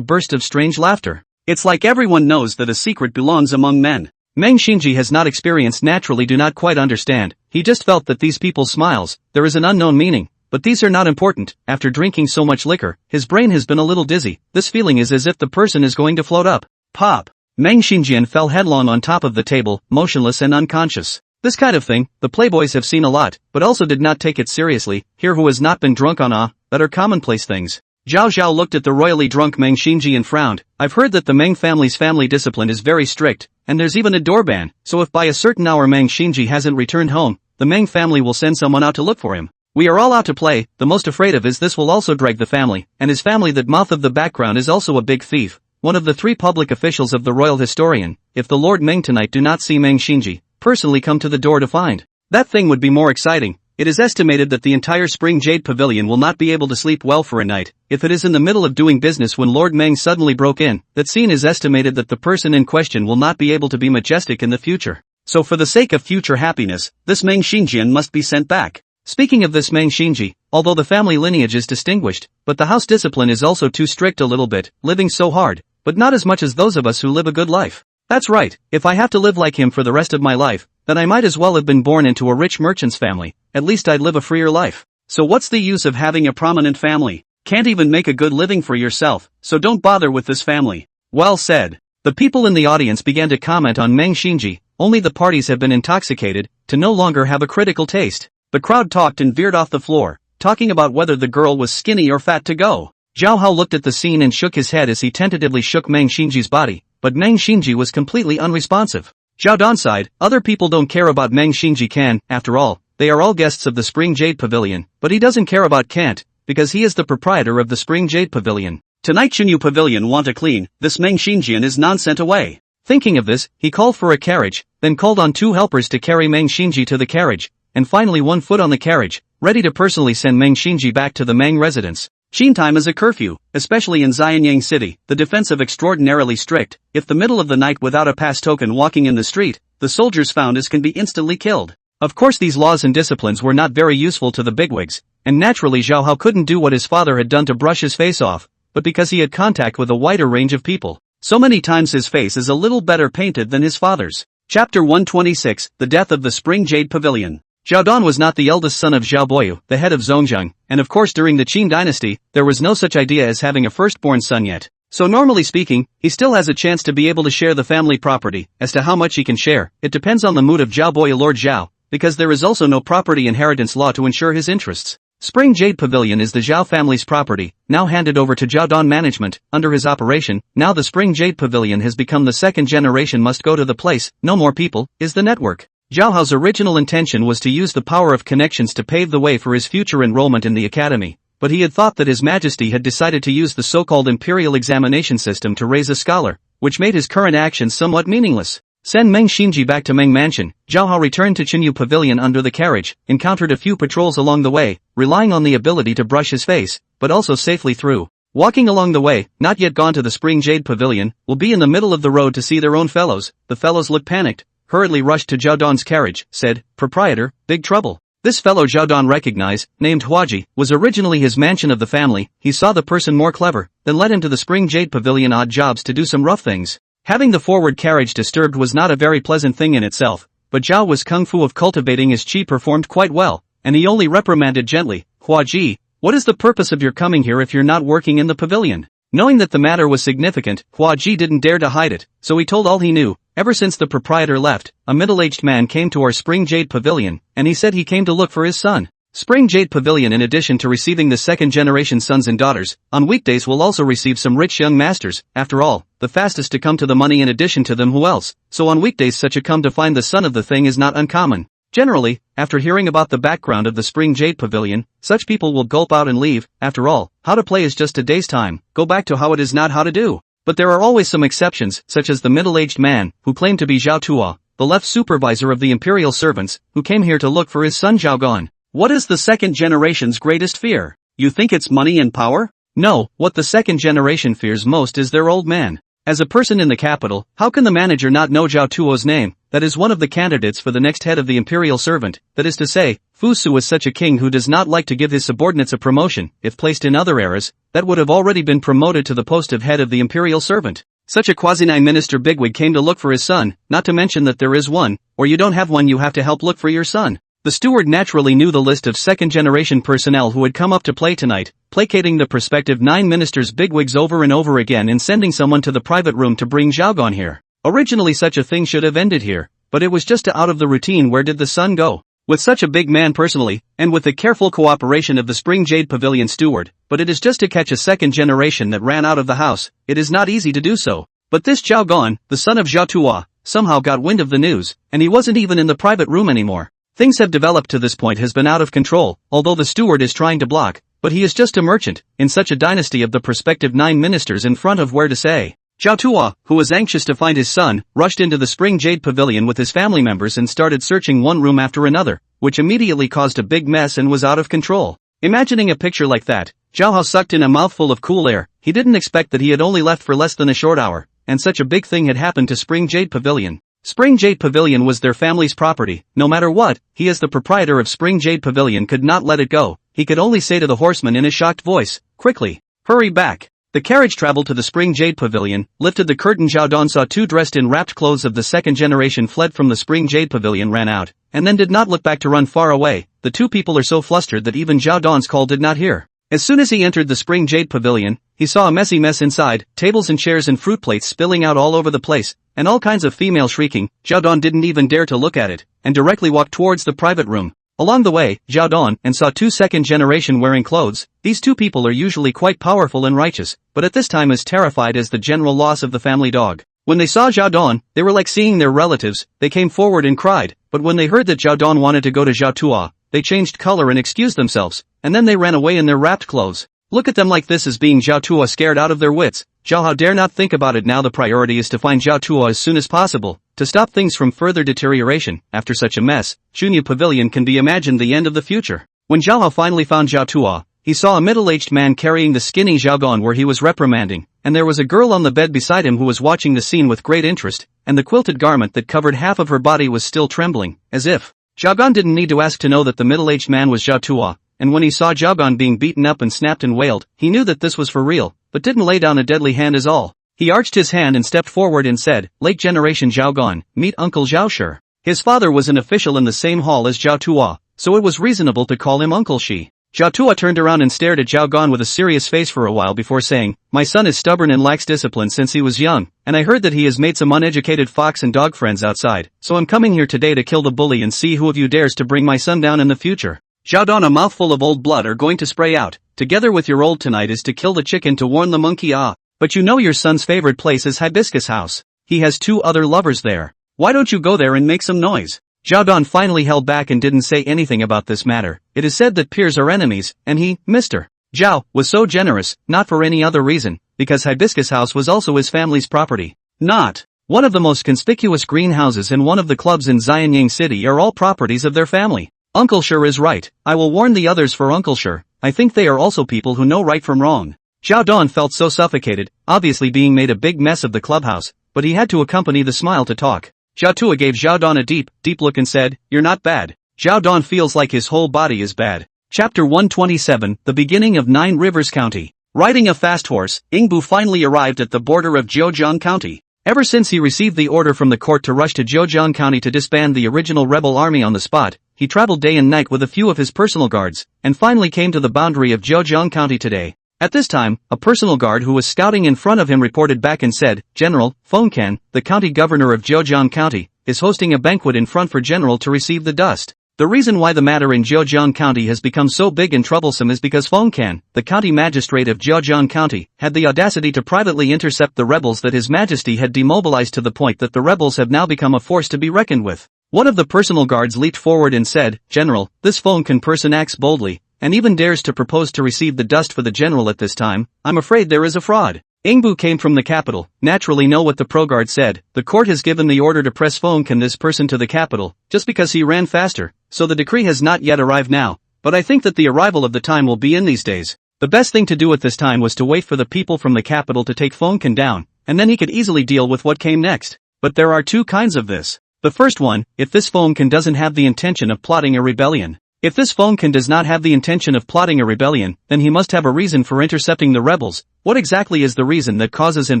burst of strange laughter. It's like everyone knows that a secret belongs among men. Meng Xinji has not experienced naturally do not quite understand, he just felt that these people's smiles, there is an unknown meaning, but these are not important. After drinking so much liquor, his brain has been a little dizzy, this feeling is as if the person is going to float up. Pop! Meng Xinjian fell headlong on top of the table, motionless and unconscious. This kind of thing, the playboys have seen a lot, but also did not take it seriously, here who has not been drunk on that are commonplace things. Zhao Zhao looked at the royally drunk Meng Xinji and frowned. I've heard that the Meng family's family discipline is very strict, and there's even a door ban, so if by a certain hour Meng Xinji hasn't returned home, the Meng family will send someone out to look for him. We are all out to play, the most afraid of is this will also drag the family, and his family. That mouth of the background is also a big thief, one of the 3 public officials of the royal historian. If the Lord Meng tonight do not see Meng Xinji personally come to the door to find that thing would be more exciting. It is estimated that the entire Spring Jade Pavilion will not be able to sleep well for a night, if it is in the middle of doing business when Lord Meng suddenly broke in. That scene is estimated that the person in question will not be able to be majestic in the future. So for the sake of future happiness, this Meng Xinjian must be sent back. Speaking of this Meng Xinji, although the family lineage is distinguished, but the house discipline is also too strict a little bit, living so hard, but not as much as those of us who live a good life. That's right, if I have to live like him for the rest of my life, then I might as well have been born into a rich merchant's family, at least I'd live a freer life. So what's the use of having a prominent family? Can't even make a good living for yourself, so don't bother with this family. Well said. The people in the audience began to comment on Meng Xinji. Only the parties have been intoxicated, to no longer have a critical taste. The crowd talked and veered off the floor, talking about whether the girl was skinny or fat to go. Zhao Hao looked at the scene and shook his head as he tentatively shook Meng Xinji's body, but Meng Xinji was completely unresponsive. Zhao Dan sighed, other people don't care about Meng Xinji Can, after all, they are all guests of the Spring Jade Pavilion, but he doesn't care about Kant, because he is the proprietor of the Spring Jade Pavilion. Tonight Chinyu Pavilion want to clean, this Meng Xinjian is non-sent away. Thinking of this, he called for a carriage, then called on 2 helpers to carry Meng Xinji to the carriage, and finally 1 foot on the carriage, ready to personally send Meng Xinji back to the Meng residence. Xin time is a curfew, especially in Xianyang City, the defensive extraordinarily strict. If the middle of the night without a pass token walking in the street, the soldiers found as can be instantly killed. Of course these laws and disciplines were not very useful to the bigwigs, and naturally Zhao Hao couldn't do what his father had done to brush his face off, but because he had contact with a wider range of people. So many times his face is a little better painted than his father's. Chapter 126, The Death of the Spring Jade Pavilion. Zhao Dan was not the eldest son of Zhao Boyu, the head of Zhongzheng, and of course during the Qin Dynasty, there was no such idea as having a firstborn son yet. So normally speaking, he still has a chance to be able to share the family property. As to how much he can share, it depends on the mood of Zhao Boyu Lord Zhao, because there is also no property inheritance law to ensure his interests. Spring Jade Pavilion is the Zhao family's property, now handed over to Zhao Dan management. Under his operation, now the Spring Jade Pavilion has become the second generation must go to the place, no more people, is the network. Zhao Hao's original intention was to use the power of connections to pave the way for his future enrollment in the academy, but he had thought that His Majesty had decided to use the so-called imperial examination system to raise a scholar, which made his current actions somewhat meaningless. Send Meng Xinji back to Meng Mansion. Zhao Hao returned to Qinyu Pavilion under the carriage, encountered a few patrols along the way, relying on the ability to brush his face, but also safely through. Walking along the way, not yet gone to the Spring Jade Pavilion, will be in the middle of the road to see their own fellows. The fellows looked panicked, hurriedly rushed to Zhao Dan's carriage, said, "Proprietor, big trouble." This fellow Zhao Dan recognized, named Huaji, was originally his mansion of the family. He saw the person more clever, then led him to the Spring Jade Pavilion odd jobs to do some rough things. Having the forward carriage disturbed was not a very pleasant thing in itself, but Zhao was kung fu of cultivating his qi performed quite well, and he only reprimanded gently, "Huaji, what is the purpose of your coming here if you're not working in the pavilion?" Knowing that the matter was significant, Huaji didn't dare to hide it, so he told all he knew. Ever since the proprietor left, a middle-aged man came to our Spring Jade Pavilion, and he said he came to look for his son. Spring Jade Pavilion, in addition to receiving the second-generation sons and daughters, on weekdays will also receive some rich young masters. After all, the fastest to come to the money in addition to them who else, so on weekdays such a come to find the son of the thing is not uncommon. Generally, after hearing about the background of the Spring Jade Pavilion, such people will gulp out and leave. After all, how to play is just a day's time, go back to how it is not how to do. But there are always some exceptions, such as the middle-aged man, who claimed to be Zhao Tuo, the left supervisor of the imperial servants, who came here to look for his son Zhao Gan. What is the second generation's greatest fear? You think it's money and power? No, what the second generation fears most is their old man. As a person in the capital, how can the manager not know Zhao Tuo's name? That is one of the candidates for the next head of the imperial servant. That is to say, Fu Su is such a king who does not like to give his subordinates a promotion. If placed in other eras, that would have already been promoted to the post of head of the imperial servant. Such a quasi-minister bigwig came to look for his son, not to mention that there is one, or you don't have one, you have to help look for your son. The steward naturally knew the list of second-generation personnel who had come up to play tonight, placating the prospective 9 ministers' bigwigs over and over again and sending someone to the private room to bring Zhao Gan here. Originally such a thing should have ended here, but it was just out of the routine. Where did the son go? With such a big man personally, and with the careful cooperation of the Spring Jade Pavilion steward, but it is just to catch a second generation that ran out of the house. It is not easy to do so. But this Zhao Gan, the son of Zhao Tuo, somehow got wind of the news, and he wasn't even in the private room anymore. Things have developed to this point has been out of control, although the steward is trying to block, but he is just a merchant, in such a dynasty of the prospective 9 ministers in front of where to say. Zhao Tuo, who was anxious to find his son, rushed into the Spring Jade Pavilion with his family members and started searching one room after another, which immediately caused a big mess and was out of control. Imagining a picture like that, Zhao Hao sucked in a mouthful of cool air. He didn't expect that he had only left for less than a short hour, and such a big thing had happened to Spring Jade Pavilion. Spring Jade Pavilion was their family's property. No matter what, he as the proprietor of Spring Jade Pavilion could not let it go. He could only say to the horseman in a shocked voice, "Quickly, hurry back." The carriage traveled to the Spring Jade Pavilion, lifted the curtain. Zhao Don saw 2 dressed in wrapped clothes of the second generation fled from the Spring Jade Pavilion, ran out, and then did not look back to run far away. The 2 people are so flustered that even Zhao Don's call did not hear. As soon as he entered the Spring Jade Pavilion, he saw a messy mess inside, tables and chairs and fruit plates spilling out all over the place, and all kinds of female shrieking. Zhao Don didn't even dare to look at it, and directly walked towards the private room. Along the way, Zhao Don and saw 2 second generation wearing clothes. These 2 people are usually quite powerful and righteous, but at this time as terrified as the general loss of the family dog. When they saw Zhao Don, they were like seeing their relatives. They came forward and cried, but when they heard that Zhao Don wanted to go to Zhao Tuo, they changed color and excused themselves, and then they ran away in their wrapped clothes. Look at them like this as being Zhao Tuo scared out of their wits. Zhao Hao dare not think about it now. The priority is to find Zhao Tuo as soon as possible, to stop things from further deterioration. After such a mess, Junya Pavilion can be imagined the end of the future. When Zhao Hao finally found Zhao Tuo, he saw a middle-aged man carrying the skinny Zhao Gon where he was reprimanding, and there was a girl on the bed beside him who was watching the scene with great interest, and the quilted garment that covered half of her body was still trembling, as if. Zhao Gon didn't need to ask to know that the middle-aged man was Zhao Tuo, and when he saw Zhao Gon being beaten up and snapped and wailed, he knew that this was for real, but didn't lay down a deadly hand as all. He arched his hand and stepped forward and said, "Late generation Zhao Gon, meet Uncle Zhao Shi." His father was an official in the same hall as Zhao Tuo, so it was reasonable to call him Uncle Shi. Zhao Tuo turned around and stared at Zhao Gon with a serious face for a while before saying, "My son is stubborn and lacks discipline since he was young, and I heard that he has made some uneducated fox and dog friends outside, so I'm coming here today to kill the bully and see who of you dares to bring my son down in the future." Zhao Don, a mouthful of old blood are going to spray out. Together with your old tonight is to kill the chicken to warn the monkey. But you know your son's favorite place is Hibiscus House. He has 2 other lovers there. Why don't you go there and make some noise? Zhao Don finally held back and didn't say anything about this matter. It is said that peers are enemies, and he, Mr. Zhao, was so generous, not for any other reason, because Hibiscus House was also his family's property. Not. One of the most conspicuous greenhouses and one of the clubs in Xianyang City are all properties of their family. Uncle Shi is right. I will warn the others for Uncle Shi. I think they are also people who know right from wrong. Zhao Don felt so suffocated, obviously being made a big mess of the clubhouse, but he had to accompany the smile to talk. Zhao Tuo gave Zhao Don a deep look and said, "You're not bad." Zhao Don feels like his whole body is bad. Chapter 127, The Beginning of 9 Rivers County. Riding a fast horse, Ingbu finally arrived at the border of Zhejiang County. Ever since he received the order from the court to rush to Zhejiang County to disband the original rebel army on the spot, he traveled day and night with a few of his personal guards, and finally came to the boundary of Zhejiang County today. At this time, a personal guard who was scouting in front of him reported back and said, "General, Fengkan, the county governor of Zhejiang County, is hosting a banquet in front for General to receive the dust." The reason why the matter in Zhejiang County has become so big and troublesome is because Fengkan, the county magistrate of Zhejiang County, had the audacity to privately intercept the rebels that His Majesty had demobilized to the point that the rebels have now become a force to be reckoned with. One of the personal guards leaped forward and said, "General, this Fengkan person acts boldly, and even dares to propose to receive the dust for the general at this time. I'm afraid there is a fraud." Ingbu came from the capital, naturally know what the pro-guard said. The court has given the order to press Fengkan this person to the capital, just because he ran faster, so the decree has not yet arrived now, but I think that the arrival of the time will be in these days. The best thing to do at this time was to wait for the people from the capital to take Fengkan down, and then he could easily deal with what came next. But there are 2 kinds of this. The first one, if this Fengkan doesn't have the intention of plotting a rebellion. If this Fengkan does not have the intention of plotting a rebellion, then he must have a reason for intercepting the rebels. What exactly is the reason that causes him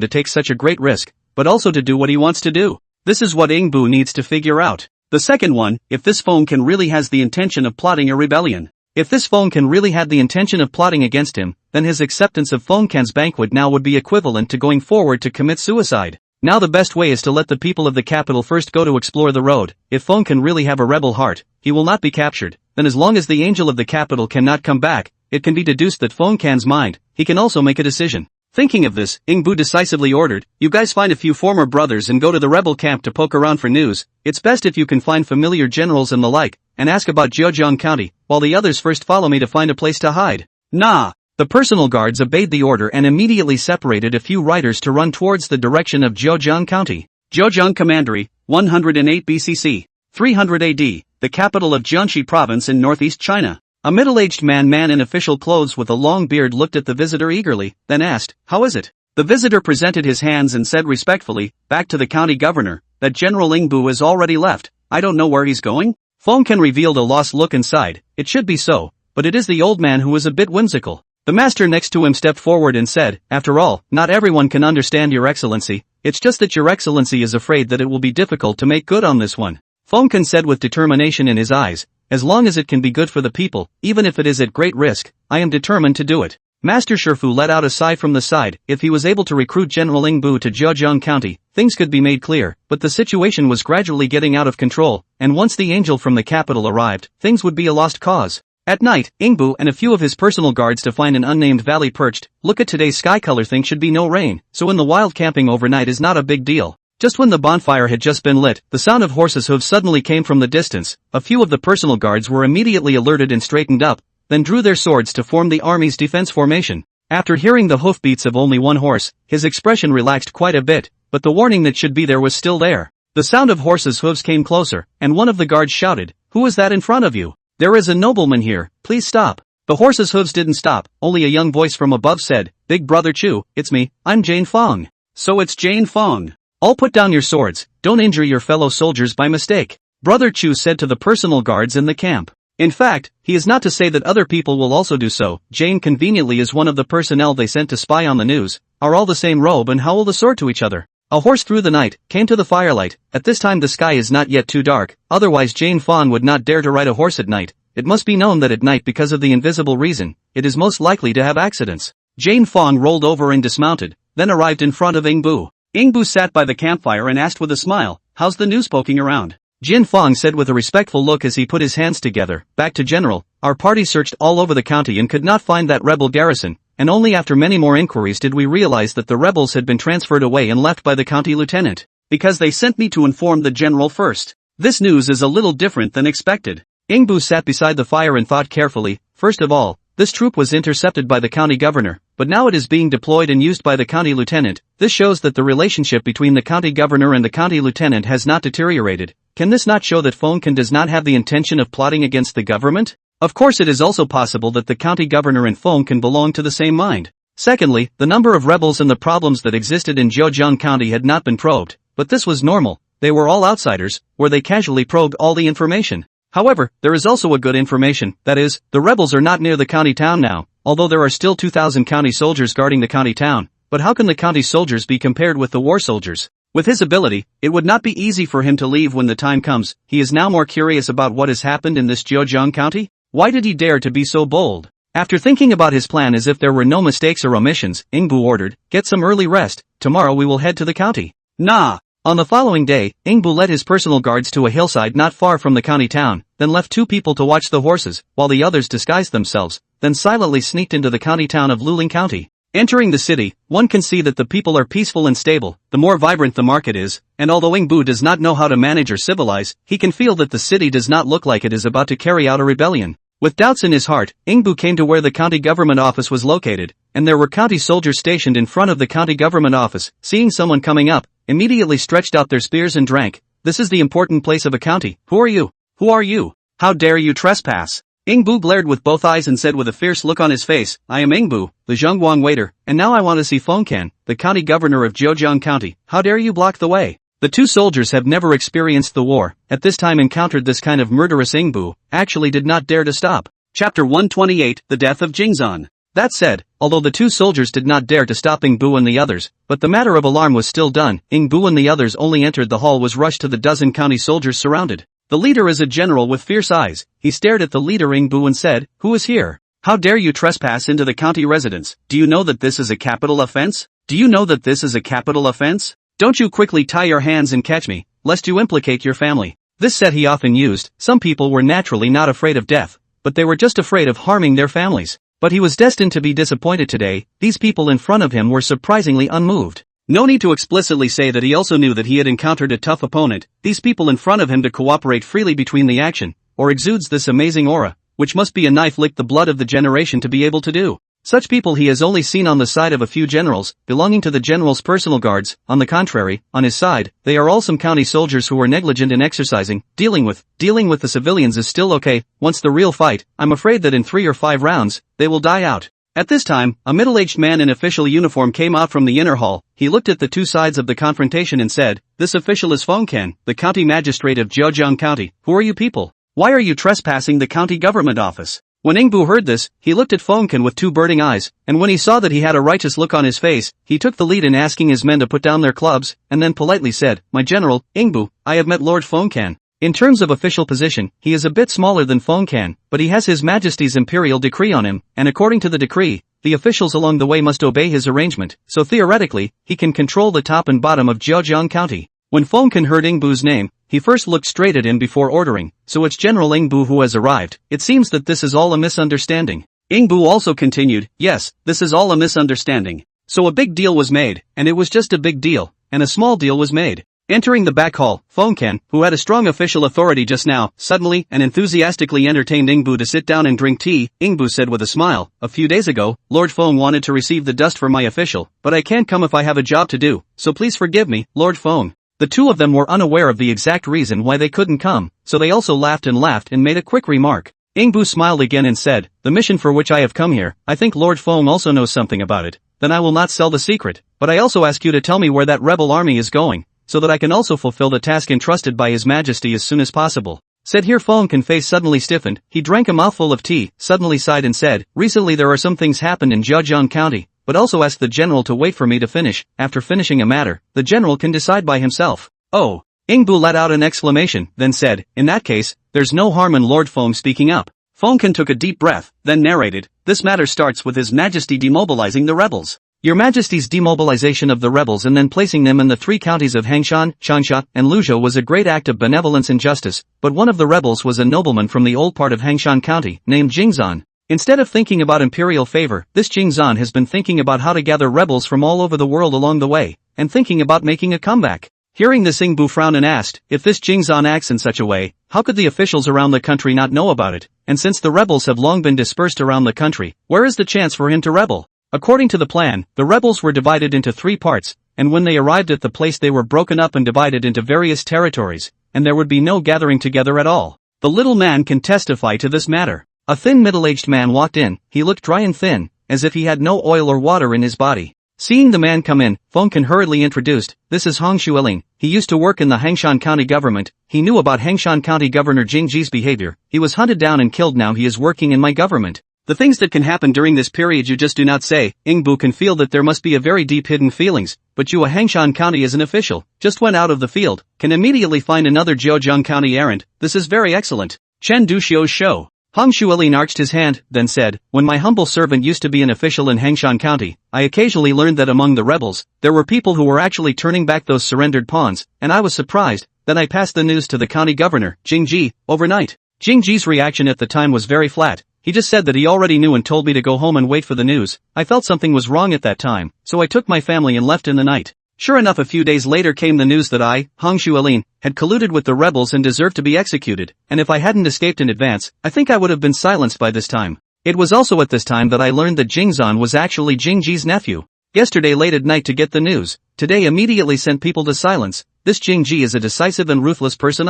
to take such a great risk, but also to do what he wants to do? This is what Ingbu needs to figure out. The second one, if this Fengkan really has the intention of plotting a rebellion. If this Fengkan really had the intention of plotting against him, then his acceptance of Fengkan's banquet now would be equivalent to going forward to commit suicide. Now the best way is to let the people of the capital first go to explore the road. If Fengkan really have a rebel heart, he will not be captured. Then as long as the angel of the capital cannot come back, it can be deduced that Fengkan's mind, he can also make a decision. Thinking of this, Ingbu decisively ordered, "You guys find a few former brothers and go to the rebel camp to poke around for news. It's best if you can find familiar generals and the like, and ask about Zhejiang County, while the others first follow me to find a place to hide. Nah. The personal guards obeyed the order and immediately separated a few riders to run towards the direction of Zhejiang County. Zhejiang Commandery, 108 BCC, 300 AD, the capital of Jiangxi Province in northeast China. A middle-aged man in official clothes with a long beard looked at the visitor eagerly, then asked, "How is it?" The visitor presented his hands and said respectfully, back to the county governor, that General Ingbu has already left. I don't know where he's going. Fengkan revealed a lost look inside. It should be so, but it is the old man who is a bit whimsical. The master next to him stepped forward and said, "After all, not everyone can understand your excellency. It's just that your excellency is afraid that it will be difficult to make good on this one." Fengkan said with determination in his eyes, "As long as it can be good for the people, even if it is at great risk, I am determined to do it." Master Shifu let out a sigh from the side. If he was able to recruit General Ingbu to Zhejiang County, things could be made clear, but the situation was gradually getting out of control, and once the angel from the capital arrived, things would be a lost cause. At night, Ingbu and a few of his personal guards to find an unnamed valley perched. Look at today's sky color, thing should be no rain, so in the wild camping overnight is not a big deal. Just when the bonfire had just been lit, the sound of horses' hooves suddenly came from the distance. A few of the personal guards were immediately alerted and straightened up, then drew their swords to form the army's defense formation. After hearing the hoofbeats of only one horse, his expression relaxed quite a bit, but the warning that should be there was still there. The sound of horses' hooves came closer, and one of the guards shouted, "Who is that in front of you? There is a nobleman here, please stop." The horses' hooves didn't stop, only a young voice from above said, "Big brother Chu, it's me, I'm Jane Fong." "So it's Jane Fong. All put down your swords, don't injure your fellow soldiers by mistake," Brother Chu said to the personal guards in the camp. In fact, he is not to say that other people will also do so. Jane conveniently is one of the personnel they sent to spy on the news, are all the same robe and howl the sword to each other. A horse through the night, came to the firelight. At this time the sky is not yet too dark, otherwise Jane Fawn would not dare to ride a horse at night. It must be known that at night, because of the invisible reason, it is most likely to have accidents. Jane Fawn rolled over and dismounted, then arrived in front of Ingbu. Ingbu sat by the campfire and asked with a smile, "How's the news poking around?" Jin Fong said with a respectful look as he put his hands together, "Back to General, our party searched all over the county and could not find that rebel garrison, and only after many more inquiries did we realize that the rebels had been transferred away and left by the county lieutenant, because they sent me to inform the general first. This news is a little different than expected." Ingbu sat beside the fire and thought carefully. First of all, this troop was intercepted by the county governor, but now it is being deployed and used by the county lieutenant. This shows that the relationship between the county governor and the county lieutenant has not deteriorated. Can this not show that Fengkan does not have the intention of plotting against the government? Of course, it is also possible that the county governor and Fengkan belong to the same mind. Secondly, the number of rebels and the problems that existed in Zhejiang County had not been probed, but this was normal. They were all outsiders, where they casually probed all the information. However, there is also a good information, that is, the rebels are not near the county town now, although there are still 2,000 county soldiers guarding the county town. But how can the county soldiers be compared with the war soldiers? With his ability, it would not be easy for him to leave when the time comes. He is now more curious about what has happened in this Zhejiang County. Why did he dare to be so bold? After thinking about his plan as if there were no mistakes or omissions, Ingbu ordered, "Get some early rest, tomorrow we will head to the county." Nah! On the following day, Ingbu led his personal guards to a hillside not far from the county town, then left 2 people to watch the horses, while the others disguised themselves, then silently sneaked into the county town of Luling County. Entering the city, one can see that the people are peaceful and stable, the more vibrant the market is, and although Ingbu does not know how to manage or civilize, he can feel that the city does not look like it is about to carry out a rebellion. With doubts in his heart, Ingbu came to where the county government office was located, and there were county soldiers stationed in front of the county government office. Seeing someone coming up, immediately stretched out their spears and drank. "This is the important place of a county. Who are you? Who are you? How dare you trespass?" Ingbu glared with both eyes and said with a fierce look on his face, "I am Ingbu, the Zhongguang waiter, and now I want to see Fengkan, the county governor of Zhejiang County. How dare you block the way?" The 2 soldiers have never experienced the war, at this time encountered this kind of murderous. Ingbu actually did not dare to stop. Chapter 128, The Death of Jingzan. That said, although the 2 soldiers did not dare to stop Ingbu and the others, but the matter of alarm was still done. Ingbu and the others only entered the hall was rushed to the dozen county soldiers surrounded. The leader is a general with fierce eyes. He stared at the leader Ingbu and said, "Who is here? How dare you trespass into the county residence? Do you know that this is a capital offense? Do you know that this is a capital offense? Don't you quickly tie your hands and catch me, lest you implicate your family." This set he often used. Some people were naturally not afraid of death, but they were just afraid of harming their families. But he was destined to be disappointed today. These people in front of him were surprisingly unmoved. No need to explicitly say that he also knew that he had encountered a tough opponent. These people in front of him to cooperate freely between the action, or exudes this amazing aura, which must be a knife licked the blood of the generation to be able to do. Such people he has only seen on the side of a few generals, belonging to the general's personal guards. On the contrary, on his side, they are all some county soldiers who are negligent in exercising. Dealing with the civilians is still okay. Once the real fight, I'm afraid that in 3 or 5 rounds, they will die out. At this time, a middle-aged man in official uniform came out from the inner hall. He looked at the two sides of the confrontation and said, "This official is Feng Kan, the county magistrate of Zhejiang County. Who are you people? Why are you trespassing the county government office?" When Ingbu heard this, he looked at Feng Kan with 2 burning eyes, and when he saw that he had a righteous look on his face, he took the lead in asking his men to put down their clubs, and then politely said, "My general, Ingbu, I have met Lord Feng Kan. In terms of official position, he is a bit smaller than Feng Kan, but he has His Majesty's imperial decree on him, and according to the decree, the officials along the way must obey his arrangement, so theoretically, he can control the top and bottom of Zhejiang County." When Feng Kan heard Ingbu's name, he first looked straight at him before ordering, "So it's General Ingbu who has arrived. It seems that this is all a misunderstanding." Ingbu also continued, "Yes, this is all a misunderstanding. So a big deal was made, and it was just a big deal, and a small deal was made." Entering the back hall, Feng Kan, who had a strong official authority just now, suddenly and enthusiastically entertained Ingbu to sit down and drink tea. Ingbu said with a smile, "A few days ago, Lord Feng wanted to receive the dust for my official, but I can't come if I have a job to do, so please forgive me, Lord Feng." The two of them were unaware of the exact reason why they couldn't come, so they also laughed and made a quick remark. Ingbu smiled again and said, "The mission for which I have come here, I think Lord Feng also knows something about it. Then I will not sell the secret, but I also ask you to tell me where that rebel army is going, so that I can also fulfill the task entrusted by His Majesty as soon as possible." Said here Feng Kan's face suddenly stiffened, he drank a mouthful of tea, suddenly sighed and said, "Recently there are some things happened in Zhejiang County, but also ask the general to wait for me to finish. After finishing a matter, the general can decide by himself." "Oh." Ingbu let out an exclamation, then said, "In that case, there's no harm in Lord Feng speaking up." Feng Kan took a deep breath, then narrated, "This matter starts with His Majesty demobilizing the rebels. Your Majesty's demobilization of the rebels and then placing them in the 3 counties of Hangshan, Changsha, and Luzhou was a great act of benevolence and justice, but one of the rebels was a nobleman from the old part of Hangshan County, named Jingzan. Instead of thinking about imperial favor, this Jingzan has been thinking about how to gather rebels from all over the world along the way, and thinking about making a comeback." Hearing this, Ingbu frowned and asked, "If this Jingzan acts in such a way, how could the officials around the country not know about it? And since the rebels have long been dispersed around the country, where is the chance for him to rebel?" According to the plan, the rebels were divided into 3 parts, and when they arrived at the place they were broken up and divided into various territories, and there would be no gathering together at all. The little man can testify to this matter. A thin middle-aged man walked in, he looked dry and thin, as if he had no oil or water in his body. Seeing the man come in, Feng Kan hurriedly introduced, "This is Hong Xueling. He used to work in the Hangshan County government. He knew about Hangshan County Governor Jing Ji's behavior. He was hunted down and killed. Now he is working in my government." The things that can happen during this period you just do not say. Ingbu can feel that there must be a very deep hidden feelings, but you, a Hangshan County as an official, just went out of the field, can immediately find another Zhejiang County errand. This is very excellent. Chen Duxiu's show. Hong Xuelin arched his hand, then said, "When my humble servant used to be an official in Hangshan County, I occasionally learned that among the rebels, there were people who were actually turning back those surrendered pawns, and I was surprised. Then I passed the news to the county governor, Jing Ji, overnight. Jing Ji's reaction at the time was very flat. He just said that he already knew and told me to go home and wait for the news. I felt something was wrong at that time, so I took my family and left in the night. Sure enough, a few days later came the news that I, Hong Xuelin, had colluded with the rebels and deserved to be executed, and if I hadn't escaped in advance, I think I would have been silenced by this time. It was also at this time that I learned that Jingzan was actually Jing Ji's nephew. Yesterday late at night to get the news, today immediately sent people to silence. This Jing Ji is a decisive and ruthless person.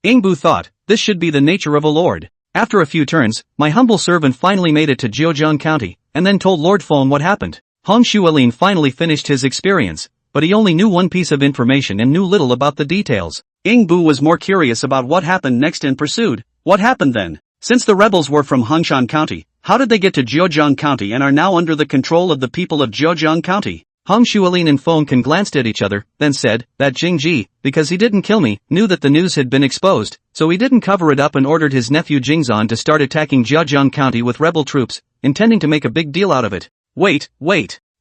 Ingbu thought, this should be the nature of a lord. After a few turns, my humble servant finally made it to Zhejiang County, and then told Lord Feng what happened. Hong Xuelin finally finished his experience, but he only knew one piece of information and knew little about the details. Ingbu was more curious about what happened next and pursued, "What happened then? Since the rebels were from Hangshan County, how did they get to Zhejiang County and are now under the control of the people of Zhejiang County?" Hong Xuelin and Feng Kan glanced at each other, then said, "That Jing Ji, because he didn't kill me, knew that the news had been exposed, so he didn't cover it up and ordered his nephew Jingzan to start attacking Zhejiang County with rebel troops, intending to make a big deal out of it." Wait.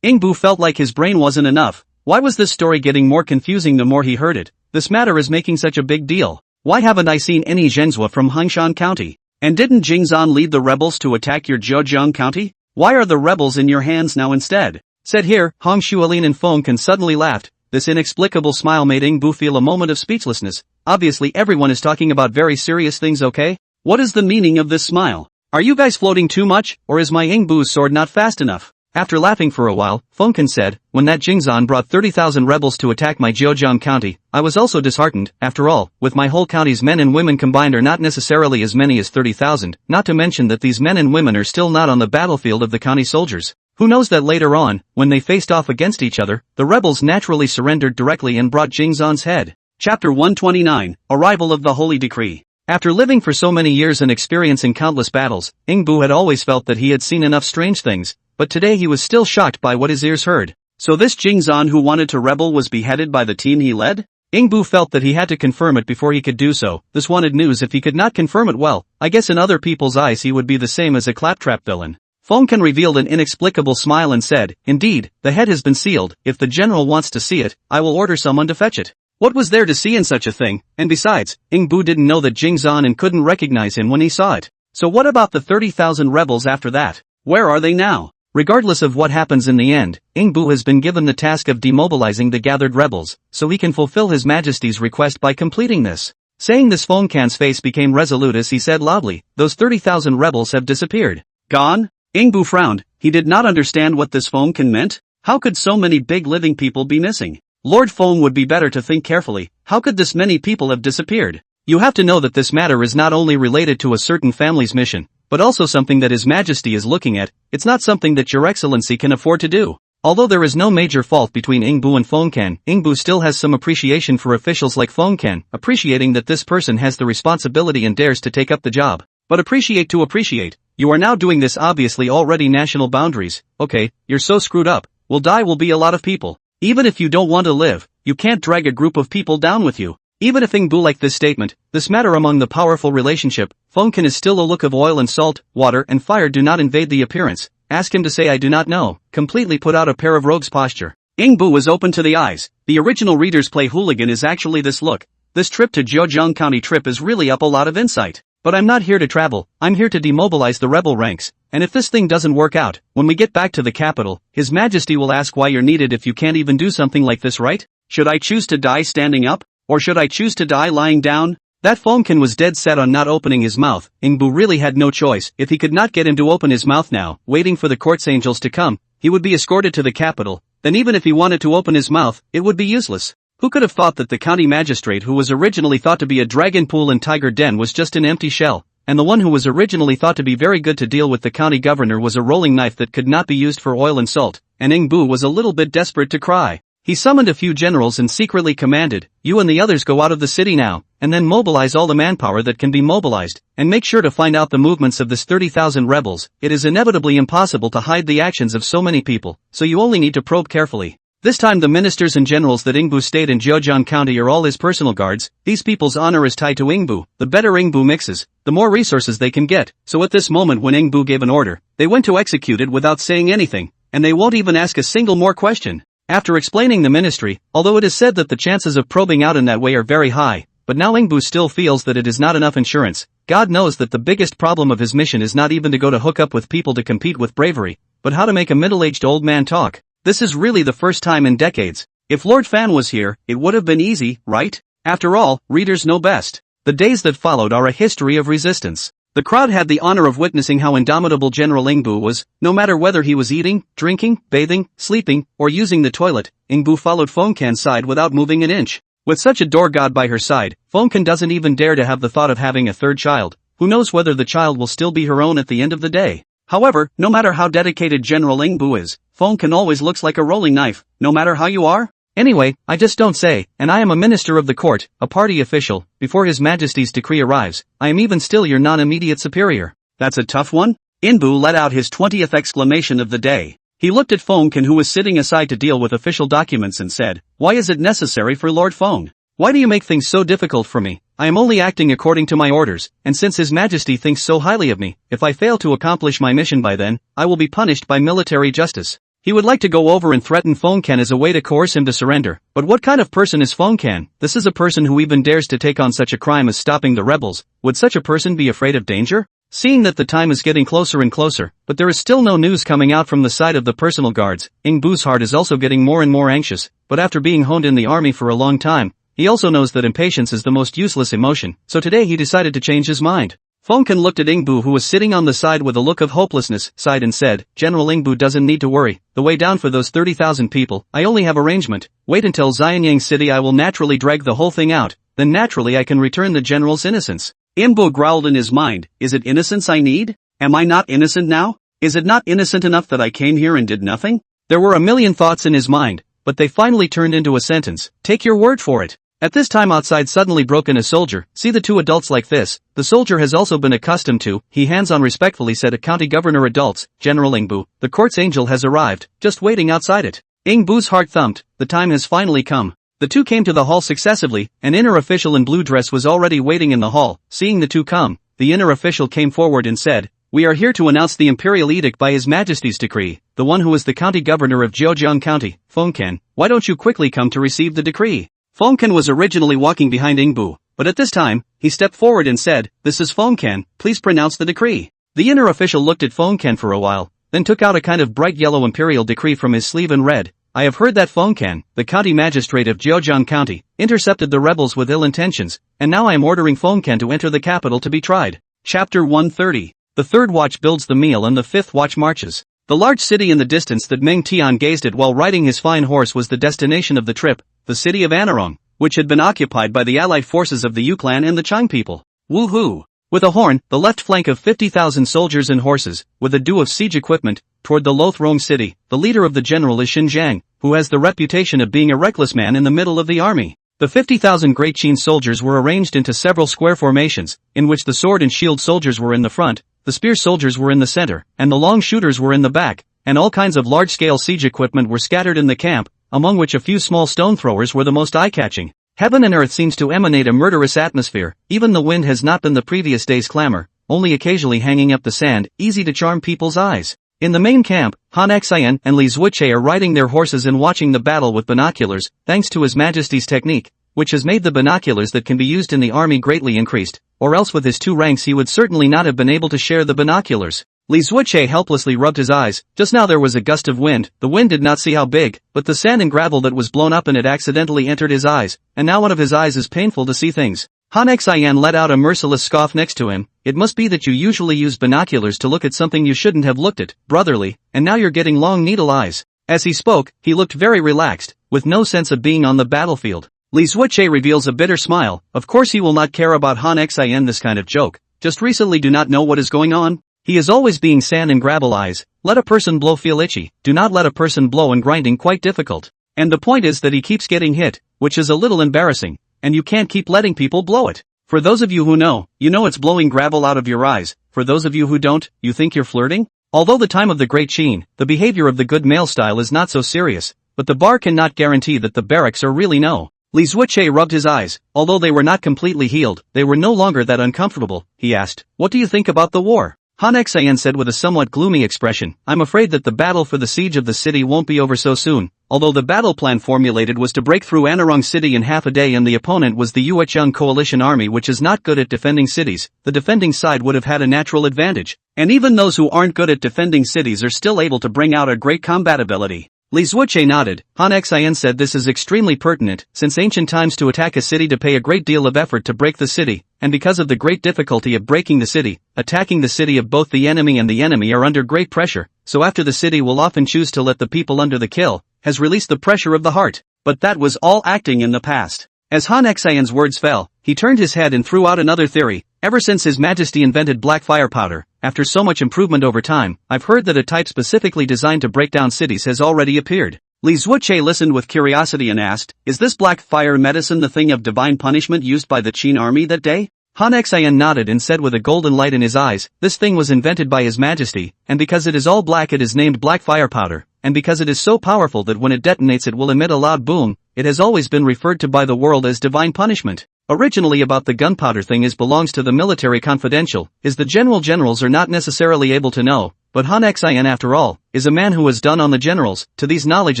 Ingbu felt like his brain wasn't enough. Why was this story getting more confusing the more he heard it? This matter is making such a big deal. Why haven't I seen any Zhenzhua from Hangshan County? And didn't Jingzan lead the rebels to attack your Zhejiang County? Why are the rebels in your hands now instead? Said here, Hong Xuelin and Feng Kan suddenly laughed. This inexplicable smile made Ingbu feel a moment of speechlessness. Obviously everyone is talking about very serious things, okay? What is the meaning of this smile? Are you guys floating too much, or is my Ingbu's sword not fast enough? After laughing for a while, Fengkan said, when that Jingzan brought 30,000 rebels to attack my Jiujiang county, I was also disheartened. After all, with my whole county's men and women combined are not necessarily as many as 30,000, not to mention that these men and women are still not on the battlefield of the county soldiers. Who knows that later on, when they faced off against each other, the rebels naturally surrendered directly and brought Jingzan's head. Chapter 129, Arrival of the Holy Decree. After living for so many years and experiencing countless battles, Ingbu had always felt that he had seen enough strange things, but today he was still shocked by what his ears heard. So this Jingzan who wanted to rebel was beheaded by the team he led? Ingbu felt that he had to confirm it before he could do so. This wanted news. If he could not confirm it, well, I guess in other people's eyes he would be the same as a claptrap villain. Fengkan revealed an inexplicable smile and said, indeed, the head has been sealed. If the general wants to see it, I will order someone to fetch it. What was there to see in such a thing? And besides, Ingbu didn't know that Jingzan and couldn't recognize him when he saw it. So what about the 30,000 rebels after that? Where are they now? Regardless of what happens in the end, Ingbu has been given the task of demobilizing the gathered rebels, so he can fulfill His Majesty's request by completing this. Saying this, Fengkan's face became resolute as he said loudly, those 30,000 rebels have disappeared. Gone? Ingbu frowned. He did not understand what this Fengkan meant. How could so many big living people be missing? Lord Feng would be better to think carefully. How could this many people have disappeared? You have to know that this matter is not only related to a certain family's mission, but also something that His Majesty is looking at. It's not something that Your Excellency can afford to do. Although there is no major fault between Ingbu and Fengkan, Ingbu still has some appreciation for officials like Fengkan, appreciating that this person has the responsibility and dares to take up the job. But appreciate to appreciate. You are now doing this obviously already national boundaries. Okay, you're so screwed up. Will die will be a lot of people. Even if you don't want to live, you can't drag a group of people down with you. Even if Ingbu liked this statement, this matter among the powerful relationship, Fengkan is still a look of oil and salt, water and fire do not invade the appearance. Ask him to say I do not know, completely put out a pair of rogue's posture. Ingbu was open to the eyes. The original Reader's Play hooligan is actually this look. This trip to Jiujiang County trip is really up a lot of insight. But I'm not here to travel, I'm here to demobilize the rebel ranks, and if this thing doesn't work out, when we get back to the capital, His Majesty will ask why you're needed if you can't even do something like this, right? Should I choose to die standing up? Or should I choose to die lying down? That Fengkan was dead set on not opening his mouth. Ingbu really had no choice. If he could not get him to open his mouth now, waiting for the court's angels to come, he would be escorted to the capital. Then even if he wanted to open his mouth, it would be useless. Who could have thought that the county magistrate who was originally thought to be a dragon pool and tiger den was just an empty shell, and the one who was originally thought to be very good to deal with the county governor was a rolling knife that could not be used for oil and salt, and Ingbu was a little bit desperate to cry. He summoned a few generals and secretly commanded, you and the others go out of the city now, and then mobilize all the manpower that can be mobilized, and make sure to find out the movements of this 30,000 rebels. It is inevitably impossible to hide the actions of so many people, so you only need to probe carefully. This time the ministers and generals that Ingbu stayed in Jiujiang County are all his personal guards. These people's honor is tied to Ingbu. The better Ingbu mixes, the more resources they can get. So at this moment when Ingbu gave an order, they went to execute it without saying anything, and they won't even ask a single more question. After explaining the ministry, although it is said that the chances of probing out in that way are very high, but now Ingbu still feels that it is not enough insurance. God knows that the biggest problem of his mission is not even to go to hook up with people to compete with bravery, but how to make a middle-aged old man talk. This is really the first time in decades. If Lord Fan was here, it would have been easy, right? After all, readers know best. The days that followed are a history of resistance. The crowd had the honor of witnessing how indomitable General Ingbu was. No matter whether he was eating, drinking, bathing, sleeping, or using the toilet, Ingbu followed Fengkan's side without moving an inch. With such a door god by her side, Fengkan doesn't even dare to have the thought of having a third child. Who knows whether the child will still be her own at the end of the day. However, no matter how dedicated General Ingbu is, Fengkan always looks like a rolling knife, no matter how you are. Anyway, I just don't say, and I am a minister of the court, a party official. Before His Majesty's decree arrives, I am even still your non-immediate superior. That's a tough one? Ingbu let out his 20th exclamation of the day. He looked at Fengkan who was sitting aside to deal with official documents and said, why is it necessary for Lord Feng? Why do you make things so difficult for me? I am only acting according to my orders, and since His Majesty thinks so highly of me, if I fail to accomplish my mission by then, I will be punished by military justice. He would like to go over and threaten Fengkan as a way to coerce him to surrender. But what kind of person is Fengkan? This is a person who even dares to take on such a crime as stopping the rebels. Would such a person be afraid of danger? Seeing that the time is getting closer and closer, but there is still no news coming out from the side of the personal guards, Ingbu's heart is also getting more and more anxious. But after being honed in the army for a long time, he also knows that impatience is the most useless emotion, so today he decided to change his mind. Feng Can looked at Ingbu, who was sitting on the side with a look of hopelessness, sighed and said, General Ingbu doesn't need to worry, the way down for those 30,000 people, I only have arrangement, wait until Xianyang City, I will naturally drag the whole thing out, then naturally I can return the general's innocence. Ingbu growled in his mind, is it innocence I need? Am I not innocent now? Is it not innocent enough that I came here and did nothing? There were a million thoughts in his mind, but they finally turned into a sentence, take your word for it. At this time outside suddenly broke in a soldier, see the two adults like this, the soldier has also been accustomed to, he hands on respectfully said a county governor adults, General Ingbu, the court's angel has arrived, just waiting outside it. Ingbu's heart thumped, the time has finally come. The two came to the hall successively, an inner official in blue dress was already waiting in the hall, seeing the two come, the inner official came forward and said, we are here to announce the imperial edict by His Majesty's decree, the one who is the county governor of Zhejiang County, Feng Can, why don't you quickly come to receive the decree? Feng Can was originally walking behind Ingbu, but at this time, he stepped forward and said, this is Feng Can, please pronounce the decree. The inner official looked at Feng Can for a while, then took out a kind of bright yellow imperial decree from his sleeve and read, I have heard that Feng Can, the county magistrate of Zhejiang County, intercepted the rebels with ill intentions, and now I am ordering Feng Can to enter the capital to be tried. Chapter 130. The third watch builds the meal and the fifth watch marches. The large city in the distance that Meng Tian gazed at while riding his fine horse was the destination of the trip, the city of Anarong, which had been occupied by the allied forces of the Yu clan and the Chang people. Woohoo! With a horn, the left flank of 50,000 soldiers and horses, with a due of siege equipment, toward the Lothrong city, the leader of the general is Xinjiang, who has the reputation of being a reckless man in the middle of the army. The 50,000 great Qin soldiers were arranged into several square formations, in which the sword and shield soldiers were in the front, the spear soldiers were in the center, and the long shooters were in the back, and all kinds of large-scale siege equipment were scattered in the camp, among which a few small stone throwers were the most eye-catching. Heaven and earth seems to emanate a murderous atmosphere, even the wind has not been the previous day's clamor, only occasionally hanging up the sand, easy to charm people's eyes. In the main camp, Han Xian and Li Zuoche are riding their horses and watching the battle with binoculars, thanks to His Majesty's technique, which has made the binoculars that can be used in the army greatly increased, or else with his two ranks he would certainly not have been able to share the binoculars. Li Zuoche helplessly rubbed his eyes, just now there was a gust of wind, the wind did not see how big, but the sand and gravel that was blown up in it accidentally entered his eyes, and now one of his eyes is painful to see things. Han Xian let out a merciless scoff next to him, it must be that you usually use binoculars to look at something you shouldn't have looked at, brotherly, and now you're getting long needle eyes. As he spoke, he looked very relaxed, with no sense of being on the battlefield. Li Zuoche reveals a bitter smile, of course he will not care about Han Xian this kind of joke, just recently do not know what is going on? He is always being sand and gravel eyes, let a person blow feel itchy, do not let a person blow and grinding quite difficult. And the point is that he keeps getting hit, which is a little embarrassing, and you can't keep letting people blow it. For those of you who know, you know it's blowing gravel out of your eyes, for those of you who don't, you think you're flirting? Although the time of the great Qin, the behavior of the good male style is not so serious, but the bar cannot guarantee that the barracks are really no. Li Zuoche rubbed his eyes, although they were not completely healed, they were no longer that uncomfortable, he asked, what do you think about the war? Han Xian said with a somewhat gloomy expression, I'm afraid that the battle for the siege of the city won't be over so soon, although the battle plan formulated was to break through Anarong city in half a day and the opponent was the Yuecheng coalition army which is not good at defending cities, the defending side would have had a natural advantage, and even those who aren't good at defending cities are still able to bring out a great combat ability. Li Zuoche nodded. Han Xian said this is extremely pertinent, since ancient times to attack a city to pay a great deal of effort to break the city, and because of the great difficulty of breaking the city, attacking the city of both the enemy and the enemy are under great pressure, so after the city will often choose to let the people under the kill, has released the pressure of the heart. But that was all acting in the past. As Han Xian's words fell, he turned his head and threw out another theory. Ever since His Majesty invented black fire powder, after so much improvement over time, I've heard that a type specifically designed to break down cities has already appeared. Li Zuoche listened with curiosity and asked, is this black fire medicine the thing of divine punishment used by the Qin army that day? Han Xian nodded and said with a golden light in his eyes, this thing was invented by His Majesty, and because it is all black it is named black fire powder, and because it is so powerful that when it detonates it will emit a loud boom, it has always been referred to by the world as divine punishment. Originally about the gunpowder thing is belongs to the military confidential, is the generals are not necessarily able to know, but Han Xian after all, is a man who has done on the generals, to these knowledge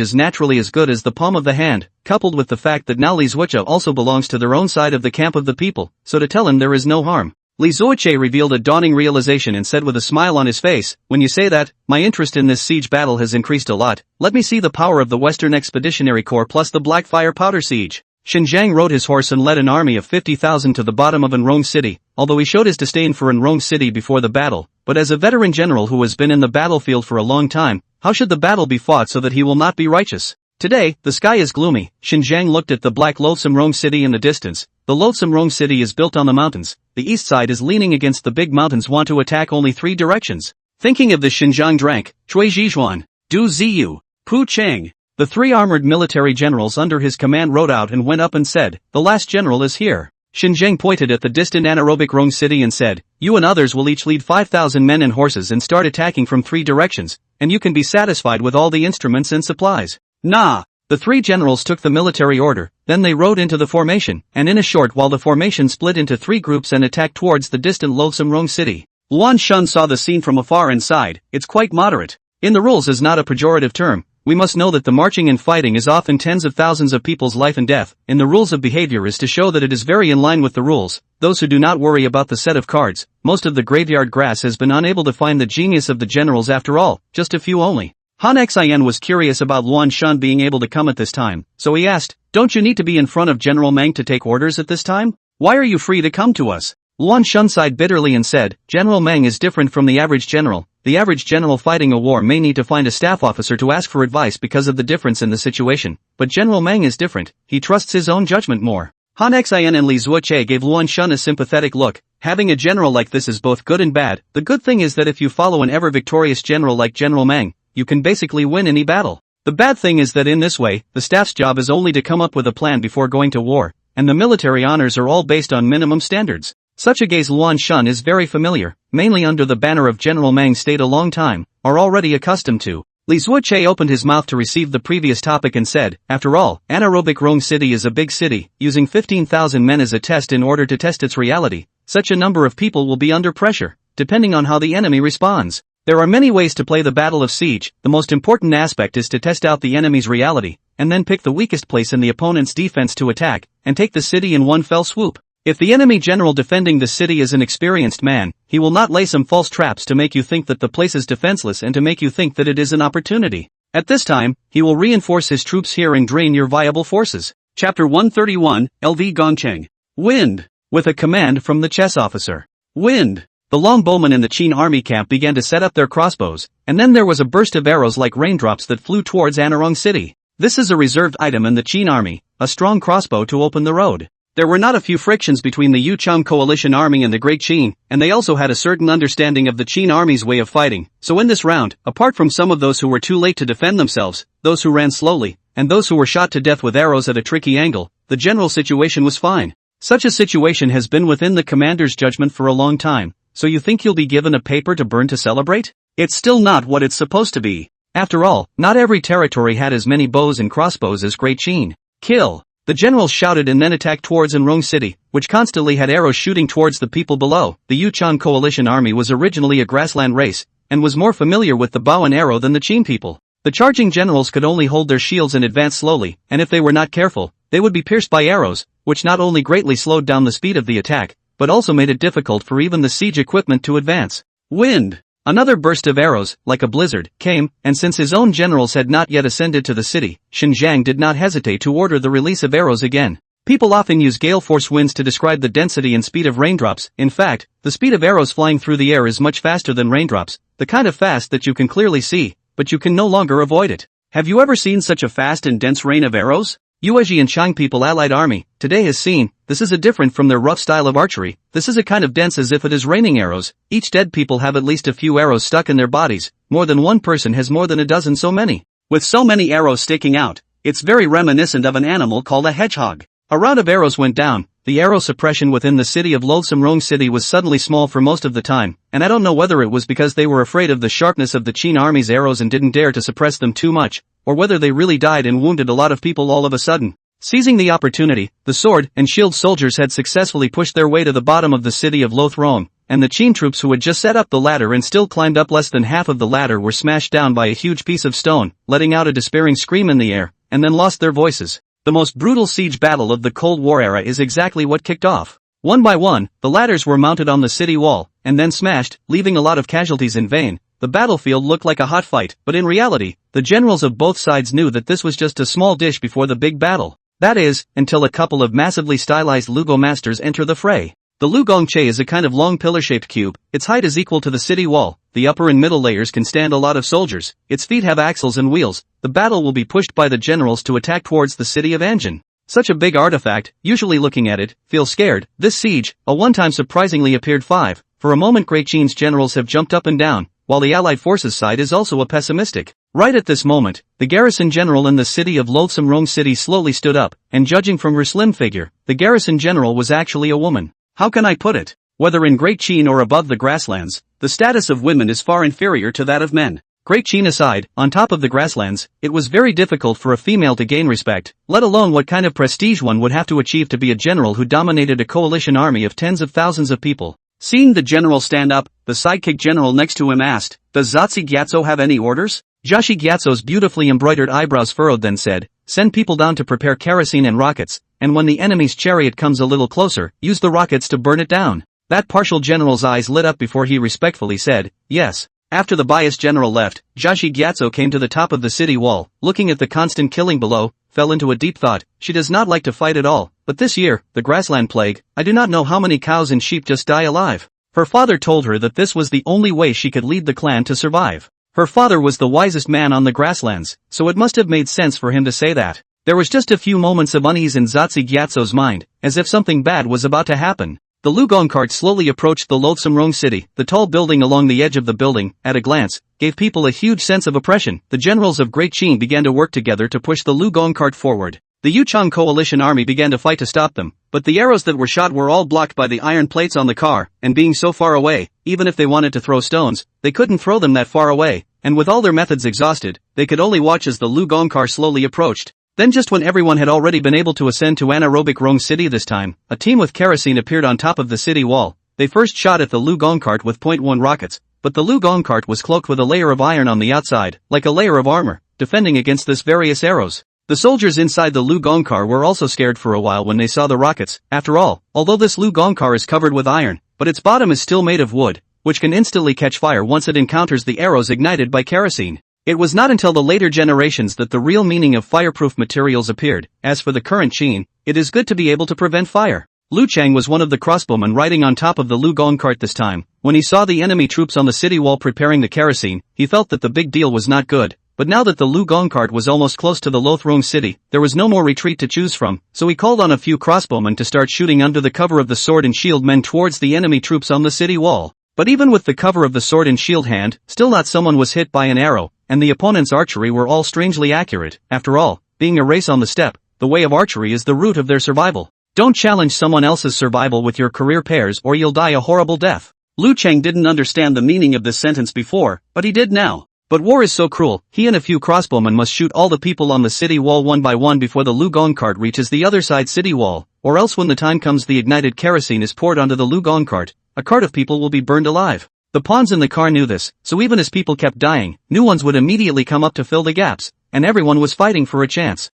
is naturally as good as the palm of the hand, coupled with the fact that now Li Zuoche also belongs to their own side of the camp of the people, so to tell him there is no harm. Li Zuoche revealed a dawning realization and said with a smile on his face, when you say that, my interest in this siege battle has increased a lot, let me see the power of the Western Expeditionary Corps plus the Black Fire Powder Siege. Xinjiang rode his horse and led an army of 50,000 to the bottom of Anrong City, although he showed his disdain for Anrong City before the battle, but as a veteran general who has been in the battlefield for a long time, how should the battle be fought so that he will not be righteous? Today, the sky is gloomy. Xinjiang looked at the black loathsome Rong City in the distance. The loathsome Rong City is built on the mountains. The east side is leaning against the big mountains, want to attack only 3 directions. Thinking of this, Xinjiang drank, Cui Zhizhuan, Du Ziyu, Pu Cheng. The 3 armored military generals under his command rode out and went up and said, "The last general is here." Xinjiang pointed at the distant anaerobic Rong City and said, "You and others will each lead 5,000 men and horses and start attacking from 3 directions, and you can be satisfied with all the instruments and supplies." Nah! The 3 generals took the military order, then they rode into the formation, and in a short while the formation split into 3 groups and attacked towards the distant loathsome Rong City. Luan Shun saw the scene from afar and sighed, "It's quite moderate. In the rules is not a pejorative term. We must know that the marching and fighting is often tens of thousands of people's life and death. In the rules of behavior is to show that it is very in line with the rules. Those who do not worry about the set of cards. Most of the graveyard grass has been unable to find the genius of the generals after all, just a few only." Han Xian was curious about Luan Shun being able to come at this time, so he asked, "Don't you need to be in front of General Meng to take orders at this time? Why are you free to come to us?" Luan Shun sighed bitterly and said, "General Meng is different from the average general. The average general fighting a war may need to find a staff officer to ask for advice because of the difference in the situation, but General Meng is different. He trusts his own judgment more." Han Xian and Li Zuoche gave Luan Shun a sympathetic look. Having a general like this is both good and bad. The good thing is that if you follow an ever-victorious general like General Meng, you can basically win any battle. The bad thing is that in this way, the staff's job is only to come up with a plan before going to war, and the military honors are all based on minimum standards. Such a gaze Luan Shun is very familiar, mainly under the banner of General Meng stayed a long time, are already accustomed to. Li Zuoche opened his mouth to receive the previous topic and said, "After all, anaerobic Rong City is a big city, using 15,000 men as a test in order to test its reality. Such a number of people will be under pressure, depending on how the enemy responds. There are many ways to play the battle of siege. The most important aspect is to test out the enemy's reality, and then pick the weakest place in the opponent's defense to attack, and take the city in one fell swoop. If the enemy general defending the city is an experienced man, he will not lay some false traps to make you think that the place is defenseless and to make you think that it is an opportunity. At this time, he will reinforce his troops here and drain your viable forces." Chapter 131, LV Gongcheng. Wind. With a command from the chess officer. Wind. The longbowmen in the Qin army camp began to set up their crossbows, and then there was a burst of arrows like raindrops that flew towards Anarong City. This is a reserved item in the Qin army, a strong crossbow to open the road. There were not a few frictions between the Yuchang coalition army and the Great Qin, and they also had a certain understanding of the Qin army's way of fighting, so in this round, apart from some of those who were too late to defend themselves, those who ran slowly, and those who were shot to death with arrows at a tricky angle, the general situation was fine. Such a situation has been within the commander's judgment for a long time, so you think you'll be given a paper to burn to celebrate? It's still not what it's supposed to be. After all, not every territory had as many bows and crossbows as Great Qin. Kill! The generals shouted and then attacked towards Anrong City, which constantly had arrows shooting towards the people below. The Yuchang coalition army was originally a grassland race, and was more familiar with the bow and arrow than the Qin people. The charging generals could only hold their shields and advance slowly, and if they were not careful, they would be pierced by arrows, which not only greatly slowed down the speed of the attack, but also made it difficult for even the siege equipment to advance. Wind. Another burst of arrows, like a blizzard, came, and since his own generals had not yet ascended to the city, Xinjiang did not hesitate to order the release of arrows again. People often use gale force winds to describe the density and speed of raindrops. In fact, the speed of arrows flying through the air is much faster than raindrops, the kind of fast that you can clearly see, but you can no longer avoid it. Have you ever seen such a fast and dense rain of arrows? Yuezhi and Chang people allied army, today has seen, this is a different from their rough style of archery, this is a kind of dense as if it is raining arrows, each dead people have at least a few arrows stuck in their bodies, more than one person has more than a dozen so many. With so many arrows sticking out, it's very reminiscent of an animal called a hedgehog. A round of arrows went down, the arrow suppression within the city of Loathsome Rong City was suddenly small for most of the time, and I don't know whether it was because they were afraid of the sharpness of the Qin army's arrows and didn't dare to suppress them too much, or whether they really died and wounded a lot of people all of a sudden. Seizing the opportunity, the sword and shield soldiers had successfully pushed their way to the bottom of the city of Lothrong, and the Qin troops who had just set up the ladder and still climbed up less than half of the ladder were smashed down by a huge piece of stone, letting out a despairing scream in the air, and then lost their voices. The most brutal siege battle of the Cold War era is exactly what kicked off. One by one, the ladders were mounted on the city wall, and then smashed, leaving a lot of casualties in vain. The battlefield looked like a hot fight, but in reality, the generals of both sides knew that this was just a small dish before the big battle. That is, until a couple of massively stylized Lugo masters enter the fray. The Lugongche is a kind of long pillar-shaped cube, its height is equal to the city wall, the upper and middle layers can stand a lot of soldiers, its feet have axles and wheels, the battle will be pushed by the generals to attack towards the city of Anjin. Such a big artifact, usually looking at it, feel scared. This siege, a one-time surprisingly appeared 5. For a moment Great Qin's generals have jumped up and down, while the allied forces side is also a pessimistic. Right at this moment, the garrison general in the city of Loathsome Rome City slowly stood up, and judging from her slim figure, the garrison general was actually a woman. How can I put it? Whether in Great Qin or above the grasslands, the status of women is far inferior to that of men. Great Qin aside, on top of the grasslands, it was very difficult for a female to gain respect, let alone what kind of prestige one would have to achieve to be a general who dominated a coalition army of tens of thousands of people. Seeing the general stand up, the sidekick general next to him asked, "Does Zatsi Gyatso have any orders?" Joshi Gyatso's beautifully embroidered eyebrows furrowed then said, "Send people down to prepare kerosene and rockets, and when the enemy's chariot comes a little closer, use the rockets to burn it down." That partial general's eyes lit up before he respectfully said, "Yes." After the biased general left, Joshi Gyatso came to the top of the city wall, looking at the constant killing below, fell into a deep thought. She does not like to fight at all, but this year, the grassland plague, I do not know how many cows and sheep just die alive. Her father told her that this was the only way she could lead the clan to survive. Her father was the wisest man on the grasslands, so it must have made sense for him to say that. There was just a few moments of unease in Zatsi Gyatso's mind, as if something bad was about to happen. The Lugong cart slowly approached the Loathsome Rong City. The tall building along the edge of the building, at a glance, gave people a huge sense of oppression. The generals of Great Qin began to work together to push the Lugong cart forward. The Yuchang coalition army began to fight to stop them, but the arrows that were shot were all blocked by the iron plates on the car, and being so far away, even if they wanted to throw stones, they couldn't throw them that far away, and with all their methods exhausted, they could only watch as the Lugong car slowly approached. Then just when everyone had already been able to ascend to anaerobic Rong City this time, a team with kerosene appeared on top of the city wall. They first shot at the Lugong cart with .1 rockets, but the Lugong cart was cloaked with a layer of iron on the outside, like a layer of armor, defending against this various arrows. The soldiers inside the Lugong car were also scared for a while when they saw the rockets. After all, although this Lugong car is covered with iron, but its bottom is still made of wood, which can instantly catch fire once it encounters the arrows ignited by kerosene. It was not until the later generations that the real meaning of fireproof materials appeared. As for the current Qin, it is good to be able to prevent fire. Lu Chang was one of the crossbowmen riding on top of the Lugong cart this time. When he saw the enemy troops on the city wall preparing the kerosene, he felt that the big deal was not good. But now that the Lugong cart was almost close to the Lothrong city, there was no more retreat to choose from, so he called on a few crossbowmen to start shooting under the cover of the sword and shield men towards the enemy troops on the city wall. But even with the cover of the sword and shield hand, still not someone was hit by an arrow, and the opponent's archery were all strangely accurate. After all, being a race on the steppe, the way of archery is the root of their survival. Don't challenge someone else's survival with your career pairs or you'll die a horrible death. Lu Chang didn't understand the meaning of this sentence before, but he did now. But war is so cruel, he and a few crossbowmen must shoot all the people on the city wall one by one before the Lugong cart reaches the other side city wall, or else when the time comes the ignited kerosene is poured onto the Lugong cart, a cart of people will be burned alive. The pawns in the car knew this, so even as people kept dying, new ones would immediately come up to fill the gaps, and everyone was fighting for a chance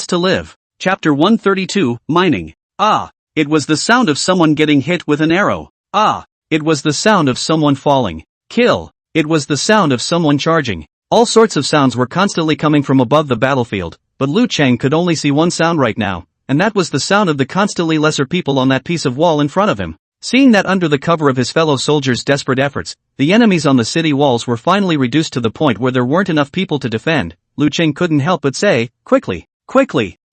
to live. Chapter 132, Mining. Ah! It was the sound of someone getting hit with an arrow. Ah! It was the sound of someone falling. Kill! It was the sound of someone charging. All sorts of sounds were constantly coming from above the battlefield, but Lu Chang could only see one sound right now, and that was the sound of the constantly lesser people on that piece of wall in front of him. Seeing that under the cover of his fellow soldiers' desperate efforts, the enemies on the city walls were finally reduced to the point where there weren't enough people to defend, Lu Chang couldn't help but say, quickly,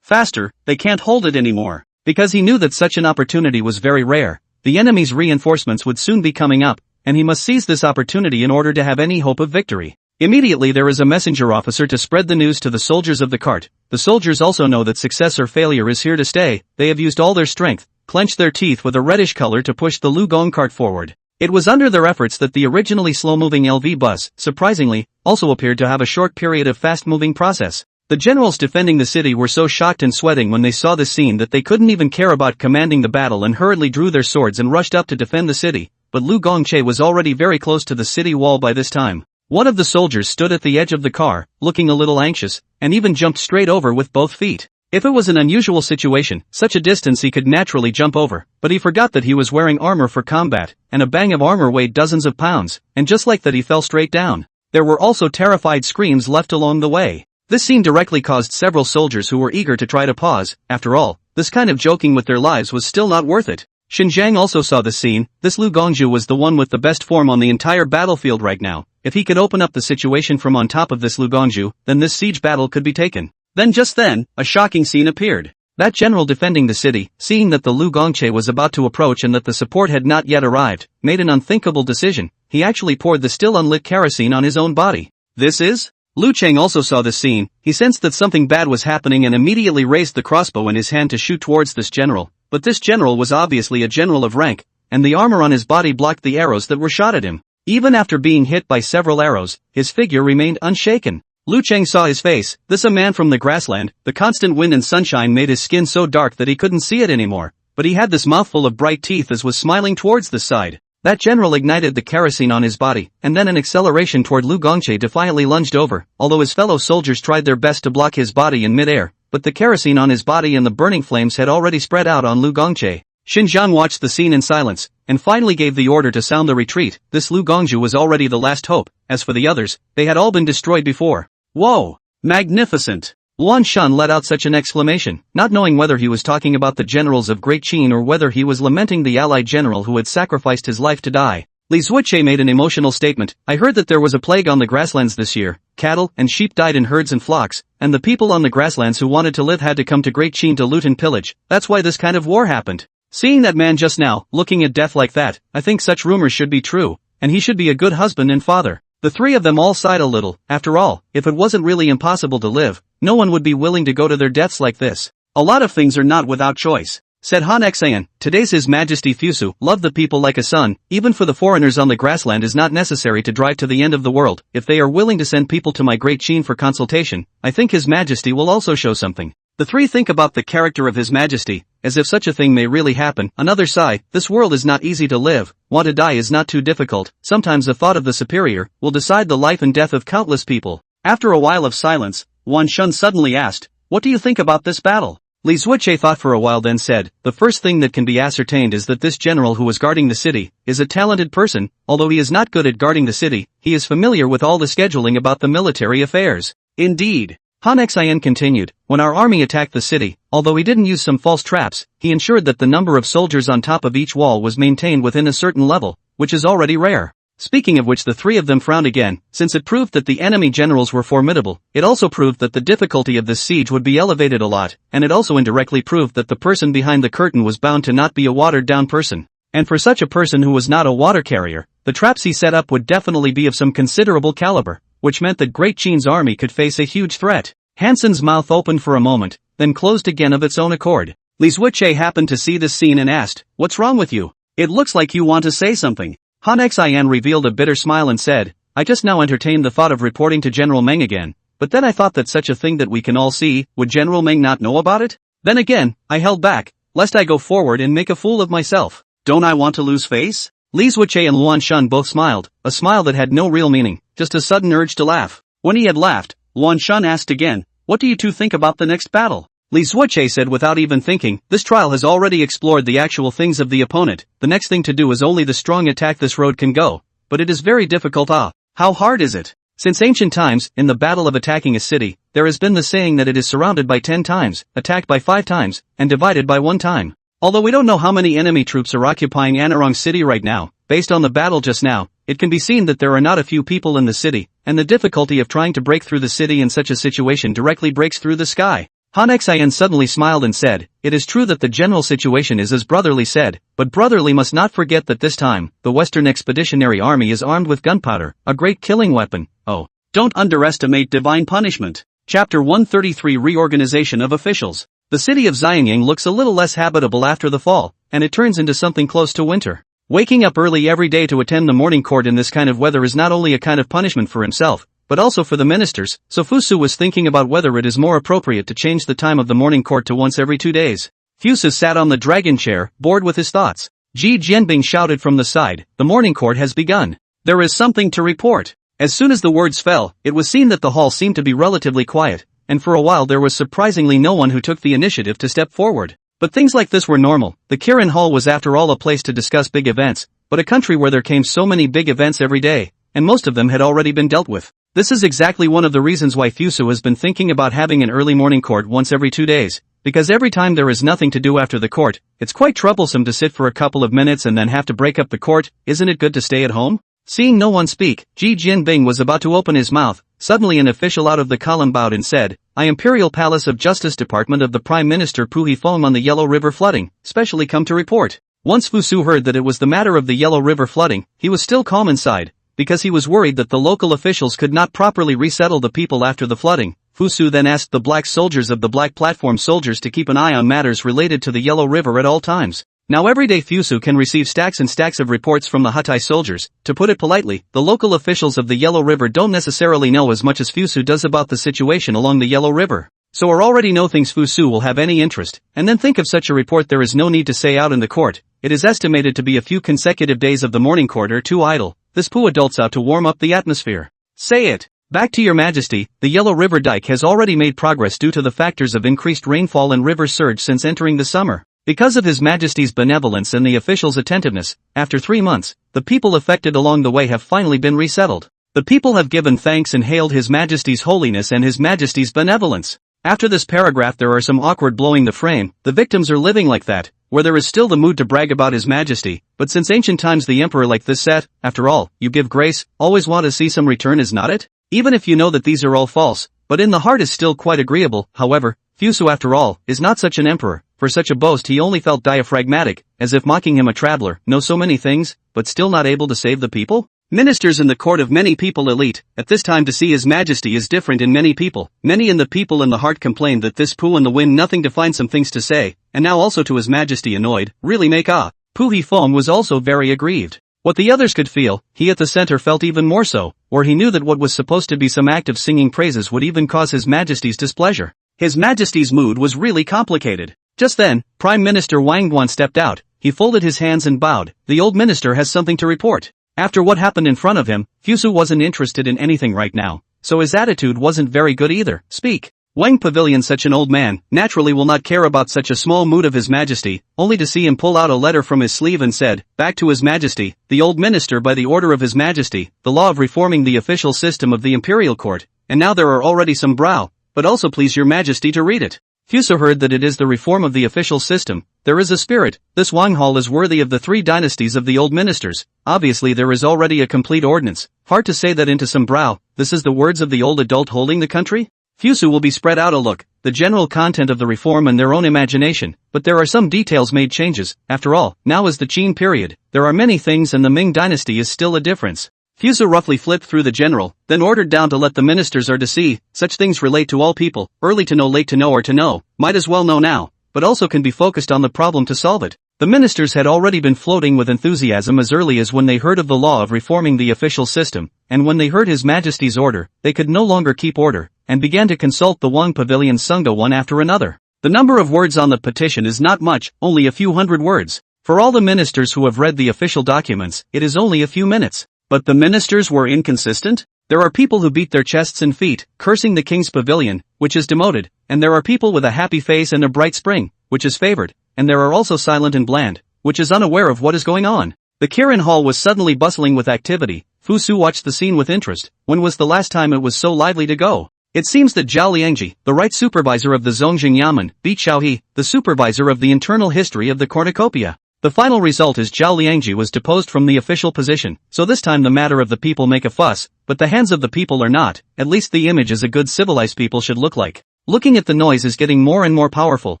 faster, they can't hold it anymore. Because he knew that such an opportunity was very rare, the enemy's reinforcements would soon be coming up, and he must seize this opportunity in order to have any hope of victory. Immediately there is a messenger officer to spread the news to the soldiers of the cart. The soldiers also know that success or failure is here to stay. They have used all their strength, clenched their teeth with a reddish color to push the Lugong cart forward. It was under their efforts that the originally slow-moving LV bus, surprisingly, also appeared to have a short period of fast-moving process. The generals defending the city were so shocked and sweating when they saw this scene that they couldn't even care about commanding the battle and hurriedly drew their swords and rushed up to defend the city, but Lu Gongche was already very close to the city wall by this time. One of the soldiers stood at the edge of the car, looking a little anxious, and even jumped straight over with both feet. If it was an unusual situation, such a distance he could naturally jump over, but he forgot that he was wearing armor for combat, and a bang of armor weighed dozens of pounds, and just like that he fell straight down. There were also terrified screams left along the way. This scene directly caused several soldiers who were eager to try to pause. After all, this kind of joking with their lives was still not worth it. Xinjiang also saw the scene. This Lu Gongju was the one with the best form on the entire battlefield right now. If he could open up the situation from on top of this Lu Gongju, then this siege battle could be taken. Then just then, a shocking scene appeared. That general defending the city, seeing that the Lu Gongche was about to approach and that the support had not yet arrived, made an unthinkable decision. He actually poured the still unlit kerosene on his own body. This is? Lu Cheng also saw this scene. He sensed that something bad was happening and immediately raised the crossbow in his hand to shoot towards this general. But this general was obviously a general of rank, and the armor on his body blocked the arrows that were shot at him. Even after being hit by several arrows, his figure remained unshaken. Lu Cheng saw his face. This a man from the grassland. The constant wind and sunshine made his skin so dark that he couldn't see it anymore. But he had this mouthful of bright teeth as was smiling towards the side. That general ignited the kerosene on his body, and then an acceleration toward Lu Gongche defiantly lunged over, although his fellow soldiers tried their best to block his body in mid-air, but the kerosene on his body and the burning flames had already spread out on Lu Gongche. Xinjiang watched the scene in silence, and finally gave the order to sound the retreat. This Lu Gongju was already the last hope. As for the others, they had all been destroyed before. Whoa! Magnificent! Luan Shan let out such an exclamation, not knowing whether he was talking about the generals of Great Qin or whether he was lamenting the allied general who had sacrificed his life to die. Li Zuoche made an emotional statement. I heard that there was a plague on the grasslands this year. Cattle and sheep died in herds and flocks, and the people on the grasslands who wanted to live had to come to Great Qin to loot and pillage. That's why this kind of war happened. Seeing that man just now, looking at death like that, I think such rumors should be true, and he should be a good husband and father. The three of them all sighed a little. After all, if it wasn't really impossible to live, no one would be willing to go to their deaths like this. A lot of things are not without choice, said Han Xan. Today's His Majesty Fusu loved the people like a son. Even for the foreigners on the grassland is not necessary to drive to the end of the world. If they are willing to send people to my Great Qin for consultation, I think His Majesty will also show something. The three think about the character of His Majesty, as if such a thing may really happen. Another sigh, this world is not easy to live, want to die is not too difficult. Sometimes the thought of the superior will decide the life and death of countless people. After a while of silence, Wan Shun suddenly asked, what do you think about this battle? Li Zuoche thought for a while then said, the first thing that can be ascertained is that this general who was guarding the city is a talented person. Although he is not good at guarding the city, he is familiar with all the scheduling about the military affairs. Indeed. Han Xian continued, when our army attacked the city, although he didn't use some false traps, he ensured that the number of soldiers on top of each wall was maintained within a certain level, which is already rare. Speaking of which, the three of them frowned again. Since it proved that the enemy generals were formidable, it also proved that the difficulty of this siege would be elevated a lot, and it also indirectly proved that the person behind the curtain was bound to not be a watered-down person. And for such a person who was not a water carrier, the traps he set up would definitely be of some considerable caliber, which meant that Great Qin's army could face a huge threat. Hansen's mouth opened for a moment, then closed again of its own accord. Li Zuoche happened to see this scene and asked, what's wrong with you? It looks like you want to say something. Han Xian revealed a bitter smile and said, I just now entertained the thought of reporting to General Meng again, but then I thought that such a thing that we can all see, would General Meng not know about it? Then again, I held back, lest I go forward and make a fool of myself. Don't I want to lose face? Li Zuoche and Luan Shun both smiled, a smile that had no real meaning, just a sudden urge to laugh. When he had laughed, Luan Shun asked again, what do you two think about the next battle? Li Zuoche said without even thinking, this trial has already explored the actual things of the opponent. The next thing to do is only the strong attack this road can go. But it is very difficult. How hard is it? Since ancient times, in the battle of attacking a city, there has been the saying that it is surrounded by 10 times, attacked by 5 times, and divided by 1 time. Although we don't know how many enemy troops are occupying Anarong City right now, based on the battle just now, it can be seen that there are not a few people in the city, and the difficulty of trying to break through the city in such a situation directly breaks through the sky. Han Xian suddenly smiled and said, it is true that the general situation is as Brotherly said, but Brotherly must not forget that this time, the Western Expeditionary Army is armed with gunpowder, a great killing weapon. Oh, don't underestimate divine punishment. Chapter 133 Reorganization of Officials. The city of Xianying looks a little less habitable after the fall, and it turns into something close to winter. Waking up early every day to attend the morning court in this kind of weather is not only a kind of punishment for himself, but also for the ministers, so Fusu was thinking about whether it is more appropriate to change the time of the morning court to once every 2 days. Fusu sat on the dragon chair, bored with his thoughts. Ji Jianbing shouted from the side, the morning court has begun. There is something to report. As soon as the words fell, it was seen that the hall seemed to be relatively quiet, and for a while there was surprisingly no one who took the initiative to step forward. But things like this were normal. The Kirin Hall was after all a place to discuss big events, but a country where there came so many big events every day, and most of them had already been dealt with. This is exactly one of the reasons why Fusu has been thinking about having an early morning court once every 2 days, because every time there is nothing to do after the court, it's quite troublesome to sit for a couple of minutes and then have to break up the court. Isn't it good to stay at home? Seeing no one speak, Ji Jinping was about to open his mouth. Suddenly an official out of the column bowed and said, "I Imperial Palace of Justice Department of the Prime Minister Pu Hifeng on the Yellow River flooding, specially come to report." Once Fusu heard that it was the matter of the Yellow River flooding, he was still calm inside, because he was worried that the local officials could not properly resettle the people after the flooding. Fusu then asked the black soldiers of the Black Platform soldiers to keep an eye on matters related to the Yellow River at all times. Now every day Fusu can receive stacks and stacks of reports from the Hutai soldiers. To put it politely, the local officials of the Yellow River don't necessarily know as much as Fusu does about the situation along the Yellow River. So or already know things Fusu will have any interest, and then think of such a report there is no need to say out in the court. It is estimated to be a few consecutive days of the morning court are too idle. This Pu adults out to warm up the atmosphere. Say it. Back to your majesty, the Yellow River dike has already made progress due to the factors of increased rainfall and river surge since entering the summer. Because of His Majesty's benevolence and the officials' attentiveness, after 3 months, the people affected along the way have finally been resettled. The people have given thanks and hailed His Majesty's holiness and His Majesty's benevolence. After this paragraph there are some awkward blowing the frame. The victims are living like that, where there is still the mood to brag about His Majesty, but since ancient times the emperor like this said, after all, you give grace, always want to see some return, is not it? Even if you know that these are all false, but in the heart is still quite agreeable. However, Fusu after all, is not such an emperor. For such a boast he only felt diaphragmatic, as if mocking him, a traveler, knows so many things, but still not able to save the people? Ministers in the court of many people elite, at this time to see His Majesty is different in many people. Many in the people in the heart complained that this Pu in the wind nothing to find some things to say, and now also to His Majesty annoyed, really make Pu Hifeng was also very aggrieved. What the others could feel, he at the center felt even more so, or he knew that what was supposed to be some act of singing praises would even cause His Majesty's displeasure. His Majesty's mood was really complicated. Just then, Prime Minister Wang Guan stepped out. He folded his hands and bowed. The old minister has something to report. After what happened in front of him, Fusu wasn't interested in anything right now, so his attitude wasn't very good either. Speak. Wang Pavilion, such an old man, naturally will not care about such a small mood of His Majesty, only to see him pull out a letter from his sleeve and said, "Back to His Majesty, the old minister by the order of His Majesty, the law of reforming the official system of the Imperial Court, and now there are already some brow, but also please Your Majesty to read it." Fusu heard that it is the reform of the official system. There is a spirit. This Wang Hall is worthy of the 3 dynasties of the old ministers. Obviously there is already a complete ordinance. Hard to say that into some brow. This is the words of the old adult holding the country? Fusu will be spread out a look, the general content of the reform and their own imagination, but there are some details made changes. After all, now is the Qin period. There are many things and the Ming dynasty is still a difference. Fusu roughly flipped through the general, then ordered down to let the ministers are to see, such things relate to all people, early to know, late to know, or to know, might as well know now, but also can be focused on the problem to solve it. The ministers had already been floating with enthusiasm as early as when they heard of the law of reforming the official system, and when they heard His Majesty's order, they could no longer keep order, and began to consult the Wang Pavilion Sangha one after another. The number of words on the petition is not much, only a few hundred words. For all the ministers who have read the official documents, it is only a few minutes. But the ministers were inconsistent? There are people who beat their chests and feet, cursing the king's pavilion, which is demoted, and there are people with a happy face and a bright spring, which is favored, and there are also silent and bland, which is unaware of what is going on. The Kirin Hall was suddenly bustling with activity. Fusu watched the scene with interest. When was the last time it was so lively to go? It seems that Zhao Liangji, the right supervisor of the Zongjing Yamen, beat Xiaohe, the supervisor of the internal history of the cornucopia. The final result is Zhao Liangji was deposed from the official position, so this time the matter of the people make a fuss, but the hands of the people are not, at least the image as a good civilized people should look like. Looking at the noise is getting more and more powerful.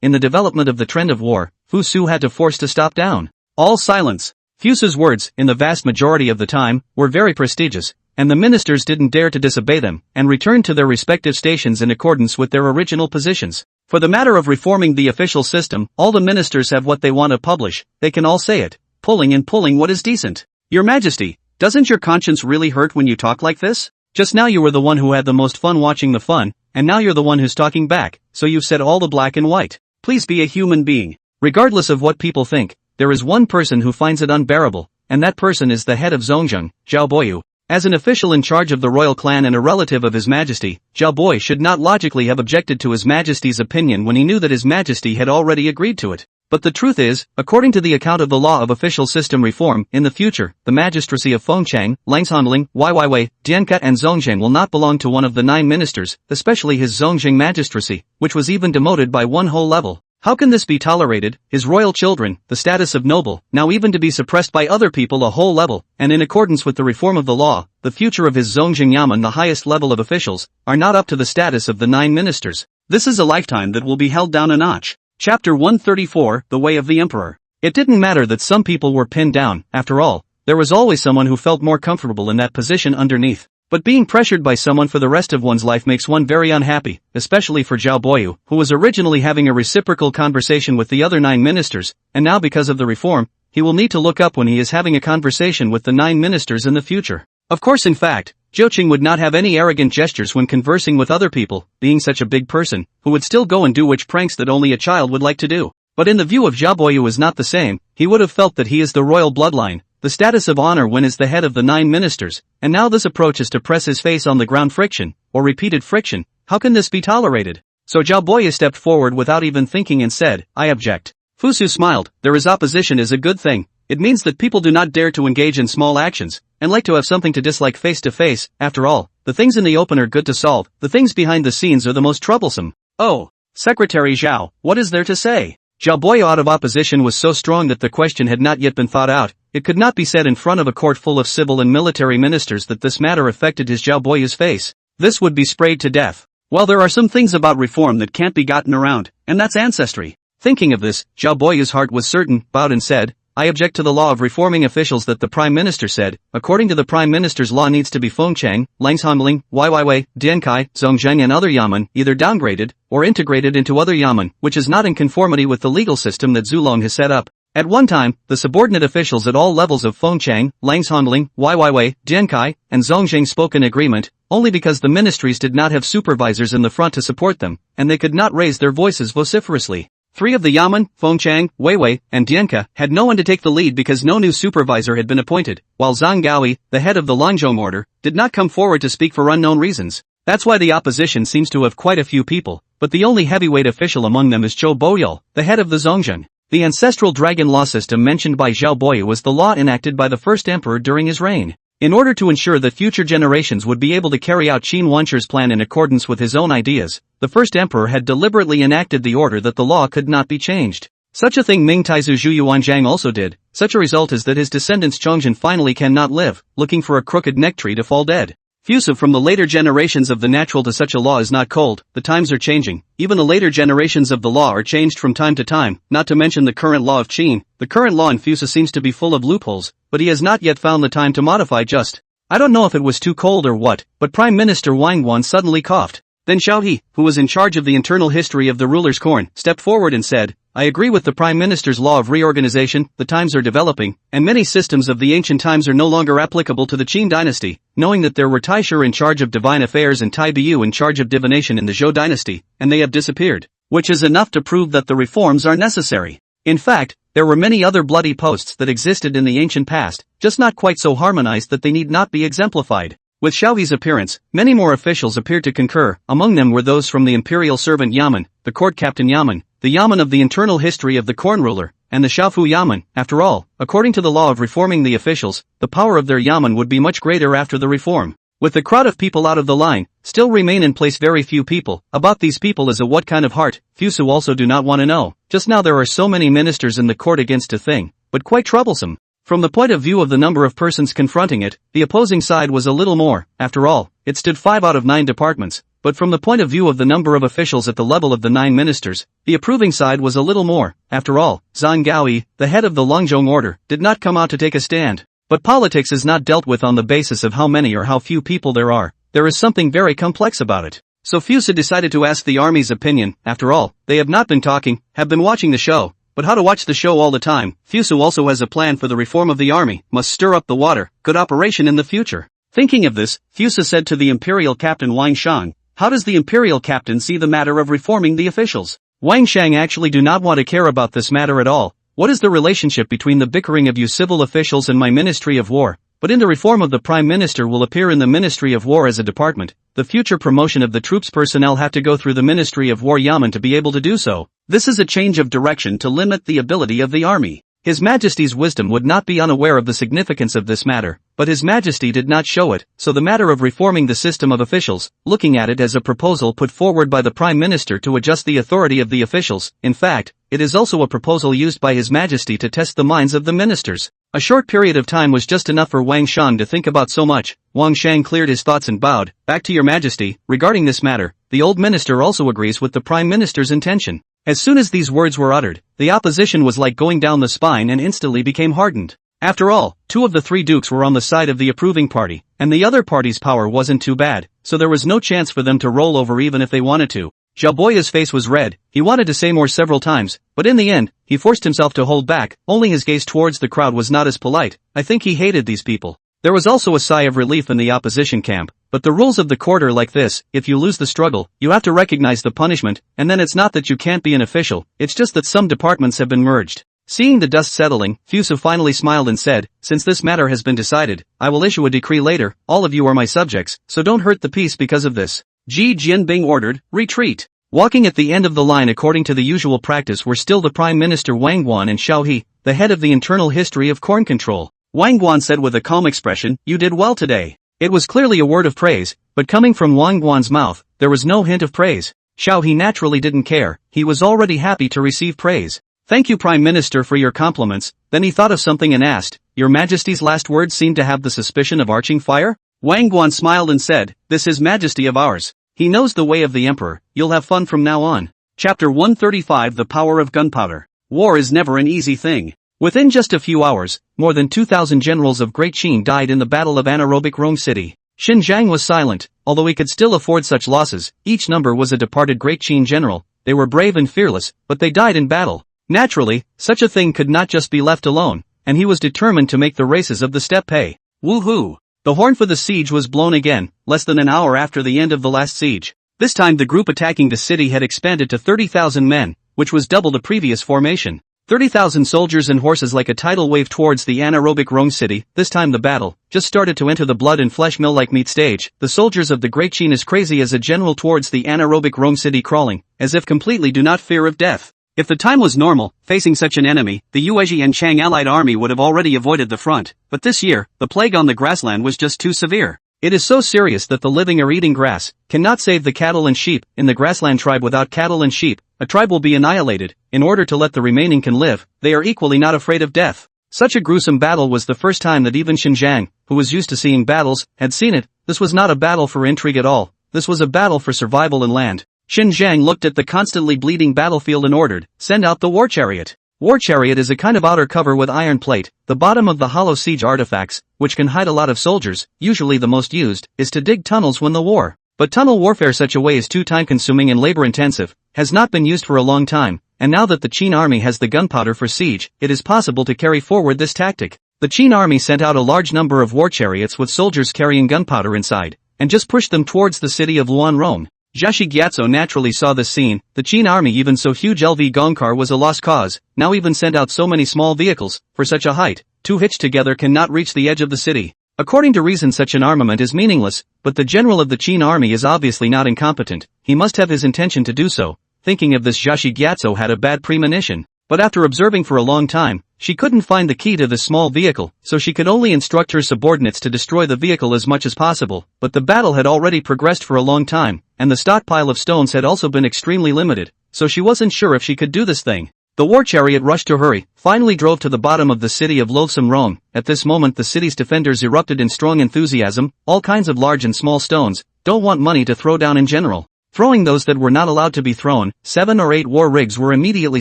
In the development of the trend of war, Fusu had to force to stop down. All silence. Fusu's words, in the vast majority of the time, were very prestigious, and the ministers didn't dare to disobey them, and returned to their respective stations in accordance with their original positions. For the matter of reforming the official system, all the ministers have what they want to publish, they can all say it, pulling what is decent. Your Majesty, doesn't your conscience really hurt when you talk like this? Just now you were the one who had the most fun watching the fun, and now you're the one who's talking back, so you've said all the black and white. Please be a human being. Regardless of what people think, there is one person who finds it unbearable, and that person is the head of Zongjing, Zhao Boyu. As an official in charge of the royal clan and a relative of His Majesty, Zhao Boy should not logically have objected to His Majesty's opinion when he knew that His Majesty had already agreed to it. But the truth is, according to the account of the law of official system reform, in the future, the magistracy of Fengchang, Langshanling, Waiwaiwei, Dianka and Zhongzheng will not belong to one of the 9 ministers, especially his Zhongzheng magistracy, which was even demoted by one whole level. How can this be tolerated, his royal children, the status of noble, now even to be suppressed by other people a whole level, and in accordance with the reform of the law, the future of his Zhongzheng Yamen, the highest level of officials, are not up to the status of the 9 ministers. This is a lifetime that will be held down a notch. Chapter 134, The Way of the Emperor. It didn't matter that some people were pinned down, after all, there was always someone who felt more comfortable in that position underneath. But being pressured by someone for the rest of one's life makes one very unhappy, especially for Zhao Boyu, who was originally having a reciprocal conversation with the other 9 ministers, and now because of the reform, he will need to look up when he is having a conversation with the 9 ministers in the future. Of course, in fact, Zhou would not have any arrogant gestures when conversing with other people, being such a big person, who would still go and do witch pranks that only a child would like to do. But in the view of Zhao Boyu is not the same, he would have felt that he is the royal bloodline, the status of honor when is the head of the 9 ministers, and now this approach is to press his face on the ground friction, or repeated friction. How can this be tolerated? So Zhao Boyu stepped forward without even thinking and said, I object. Fusu smiled, there is opposition is a good thing. It means that people do not dare to engage in small actions, and like to have something to dislike face to face. After all, the things in the open are good to solve, the things behind the scenes are the most troublesome. Oh, Secretary Zhao, what is there to say? Zhao Boyu out of opposition was so strong that the question had not yet been thought out. It could not be said in front of a court full of civil and military ministers that this matter affected his Zhao Boyu's face. This would be sprayed to death. Well, there are some things about reform that can't be gotten around, and that's ancestry. Thinking of this, Zhao Boyu's heart was certain, bowed and said, I object to the law of reforming officials that the Prime Minister said. According to the Prime Minister's law needs to be Fengchang, Langshanling, Waiwaiwei, Diankai, Zhongzheng and other yamen either downgraded or integrated into other yamen, which is not in conformity with the legal system that Zulong has set up. At one time, the subordinate officials at all levels of Fengchang, Langshanling, Waiwaiwei, Diankai, and Zhongzheng spoke in agreement, only because the ministries did not have supervisors in the front to support them, and they could not raise their voices vociferously. 3 of the yamen, Fengchang, Weiwei, and Dianka, had no one to take the lead because no new supervisor had been appointed, while Zhang Gaoi, the head of the Lanzhong order, did not come forward to speak for unknown reasons. That's why the opposition seems to have quite a few people, but the only heavyweight official among them is Zhou Boyul, the head of the Zhongzheng. The ancestral dragon law system mentioned by Zhao Boyu was the law enacted by the first emperor during his reign. In order to ensure that future generations would be able to carry out Qin Wanchu's plan in accordance with his own ideas, the first emperor had deliberately enacted the order that the law could not be changed. Such a thing Ming Taizu Zhu Yuanzhang also did. Such a result is that his descendants Chongzhen finally cannot live, looking for a crooked neck tree to fall dead. Fusa from the later generations of the natural to such a law is not cold, the times are changing, even the later generations of the law are changed from time to time, not to mention the current law of Qin. The current law in Fusa seems to be full of loopholes, but he has not yet found the time to modify just. I don't know if it was too cold or what, but Prime Minister Wang Wan suddenly coughed. Then Xiao He, who was in charge of the internal history of the ruler's court, stepped forward and said, I agree with the Prime Minister's law of reorganization, the times are developing, and many systems of the ancient times are no longer applicable to the Qin Dynasty, knowing that there were Tai Shi in charge of divine affairs and Tai Biu in charge of divination in the Zhou Dynasty, and they have disappeared, which is enough to prove that the reforms are necessary. In fact, there were many other bloody posts that existed in the ancient past, just not quite so harmonized that they need not be exemplified. With Xiaoyi's appearance, many more officials appeared to concur. Among them were those from the imperial servant Yamen, the court captain Yamen, the Yamen of the internal history of the corn ruler, and the Xiaofu Yamen. After all, according to the law of reforming the officials, the power of their Yamen would be much greater after the reform. With the crowd of people out of the line, still remain in place very few people. About these people is a what kind of heart, Fusu also do not want to know. Just now there are so many ministers in the court against a thing, but quite troublesome. From the point of view of the number of persons confronting it, the opposing side was a little more. After all, it stood 5 out of 9 departments, but from the point of view of the number of officials at the level of the 9 ministers, the approving side was a little more. After all, Zhang Gaoi, the head of the Lanzhong order, did not come out to take a stand. But politics is not dealt with on the basis of how many or how few people there are. There is something very complex about it. So Fusa decided to ask the army's opinion. After all, they have not been talking, have been watching the show. But how to watch the show all the time? Fusu also has a plan for the reform of the army, must stir up the water, good operation in the future. Thinking of this, Fusa said to the imperial captain Wang Shang, how does the imperial captain see the matter of reforming the officials? Wang Shang actually do not want to care about this matter at all. What is the relationship between the bickering of you civil officials and my Ministry of War? but in the reform of the Prime Minister will appear in the Ministry of War as a department. The future promotion of the troops personnel have to go through the Ministry of War Yamen to be able to do so. This is a change of direction to limit the ability of the army. His Majesty's wisdom would not be unaware of the significance of this matter, but His Majesty did not show it, so the matter of reforming the system of officials, looking at it as a proposal put forward by the Prime Minister to adjust the authority of the officials. In fact, it is also a proposal used by His Majesty to test the minds of the ministers. A short period of time was just enough for Wang Shan to think about so much. Wang Shang cleared his thoughts and bowed. Back to your Majesty. Regarding this matter, the old minister also agrees with the Prime Minister's intention. As soon as these words were uttered, the opposition was like going down the spine and instantly became hardened. After all, 2 of the 3 dukes were on the side of the approving party, and the other party's power wasn't too bad, so there was no chance for them to roll over even if they wanted to. Zhao Boya's face was red. He wanted to say more several times, but in the end, he forced himself to hold back. Only his gaze towards the crowd was not as polite. I think he hated these people. There was also a sigh of relief in the opposition camp, but the rules of the court are like this: if you lose the struggle, you have to recognize the punishment, and then it's not that you can't be an official, it's just that some departments have been merged. Seeing the dust settling, Fusu finally smiled and said, since this matter has been decided, I will issue a decree later. All of you are my subjects, so don't hurt the peace because of this. Ji Jinping ordered, retreat. Walking at the end of the line according to the usual practice were still the Prime Minister Wang Guan and Xiao He, the head of the internal history of corn control. Wang Guan said with a calm expression, you did well today. It was clearly a word of praise, but coming from Wang Guan's mouth, there was no hint of praise. Xiao He naturally didn't care, he was already happy to receive praise. Thank you Prime Minister for your compliments. Then he thought of something and asked, Your Majesty's last words seem to have the suspicion of arching fire? Wang Guan smiled and said, this His Majesty of ours. He knows the way of the Emperor, you'll have fun from now on. Chapter 135 The Power of Gunpowder. War is never an easy thing. Within just a few hours, more than 2,000 generals of Great Qin died in the Battle of anaerobic Rome City. Xinjiang was silent, although he could still afford such losses. Each number was a departed Great Qin general. They were brave and fearless, but they died in battle. Naturally, such a thing could not just be left alone, and he was determined to make the races of the steppe pay. Woohoo! The horn for the siege was blown again, less than an hour after the end of the last siege. This time the group attacking the city had expanded to 30,000 men, which was double the previous formation. 30,000 soldiers and horses like a tidal wave towards the anaerobic Rome city. This time the battle just started to enter the blood and flesh mill like meat stage. The soldiers of the Great Qin as crazy as a general towards the anaerobic Rome city crawling, as if completely do not fear of death. If the time was normal, facing such an enemy, the Yuezhi and Chang allied army would have already avoided the front, but this year, the plague on the grassland was just too severe. It is so serious that the living are eating grass, cannot save the cattle and sheep. In the grassland tribe without cattle and sheep, a tribe will be annihilated. In order to let the remaining can live, they are equally not afraid of death. Such a gruesome battle was the first time that even Xinjiang, who was used to seeing battles, had seen it. This was not a battle for intrigue at all, this was a battle for survival and land. Xinjiang looked at the constantly bleeding battlefield and ordered, send out the war chariot. War chariot is a kind of outer cover with iron plate. The bottom of the hollow siege artifacts, which can hide a lot of soldiers, usually the most used, is to dig tunnels when the war. But tunnel warfare such a way is too time-consuming and labor-intensive, has not been used for a long time, and now that the Qin army has the gunpowder for siege, it is possible to carry forward this tactic. The Qin army sent out a large number of war chariots with soldiers carrying gunpowder inside, and just pushed them towards the city of Luan-Rong. Zhashi Gyatso naturally saw this scene. The Qin army, even so huge LV Gongkar, was a lost cause. Now even sent out so many small vehicles, for such a height, two hitched together cannot reach the edge of the city. According to reason, such an armament is meaningless, but the general of the Qin army is obviously not incompetent. He must have his intention to do so. Thinking of this, Zhashi Gyatso had a bad premonition. But after observing for a long time, she couldn't find the key to this small vehicle, so she could only instruct her subordinates to destroy the vehicle as much as possible. But the battle had already progressed for a long time, and the stockpile of stones had also been extremely limited, so she wasn't sure if she could do this thing. The war chariot rushed to hurry, finally drove to the bottom of the city of loathsome Rome. At this moment the city's defenders erupted in strong enthusiasm. All kinds of large and small stones, don't want money to throw down in general. Throwing those that were not allowed to be thrown, 7 or 8 war rigs were immediately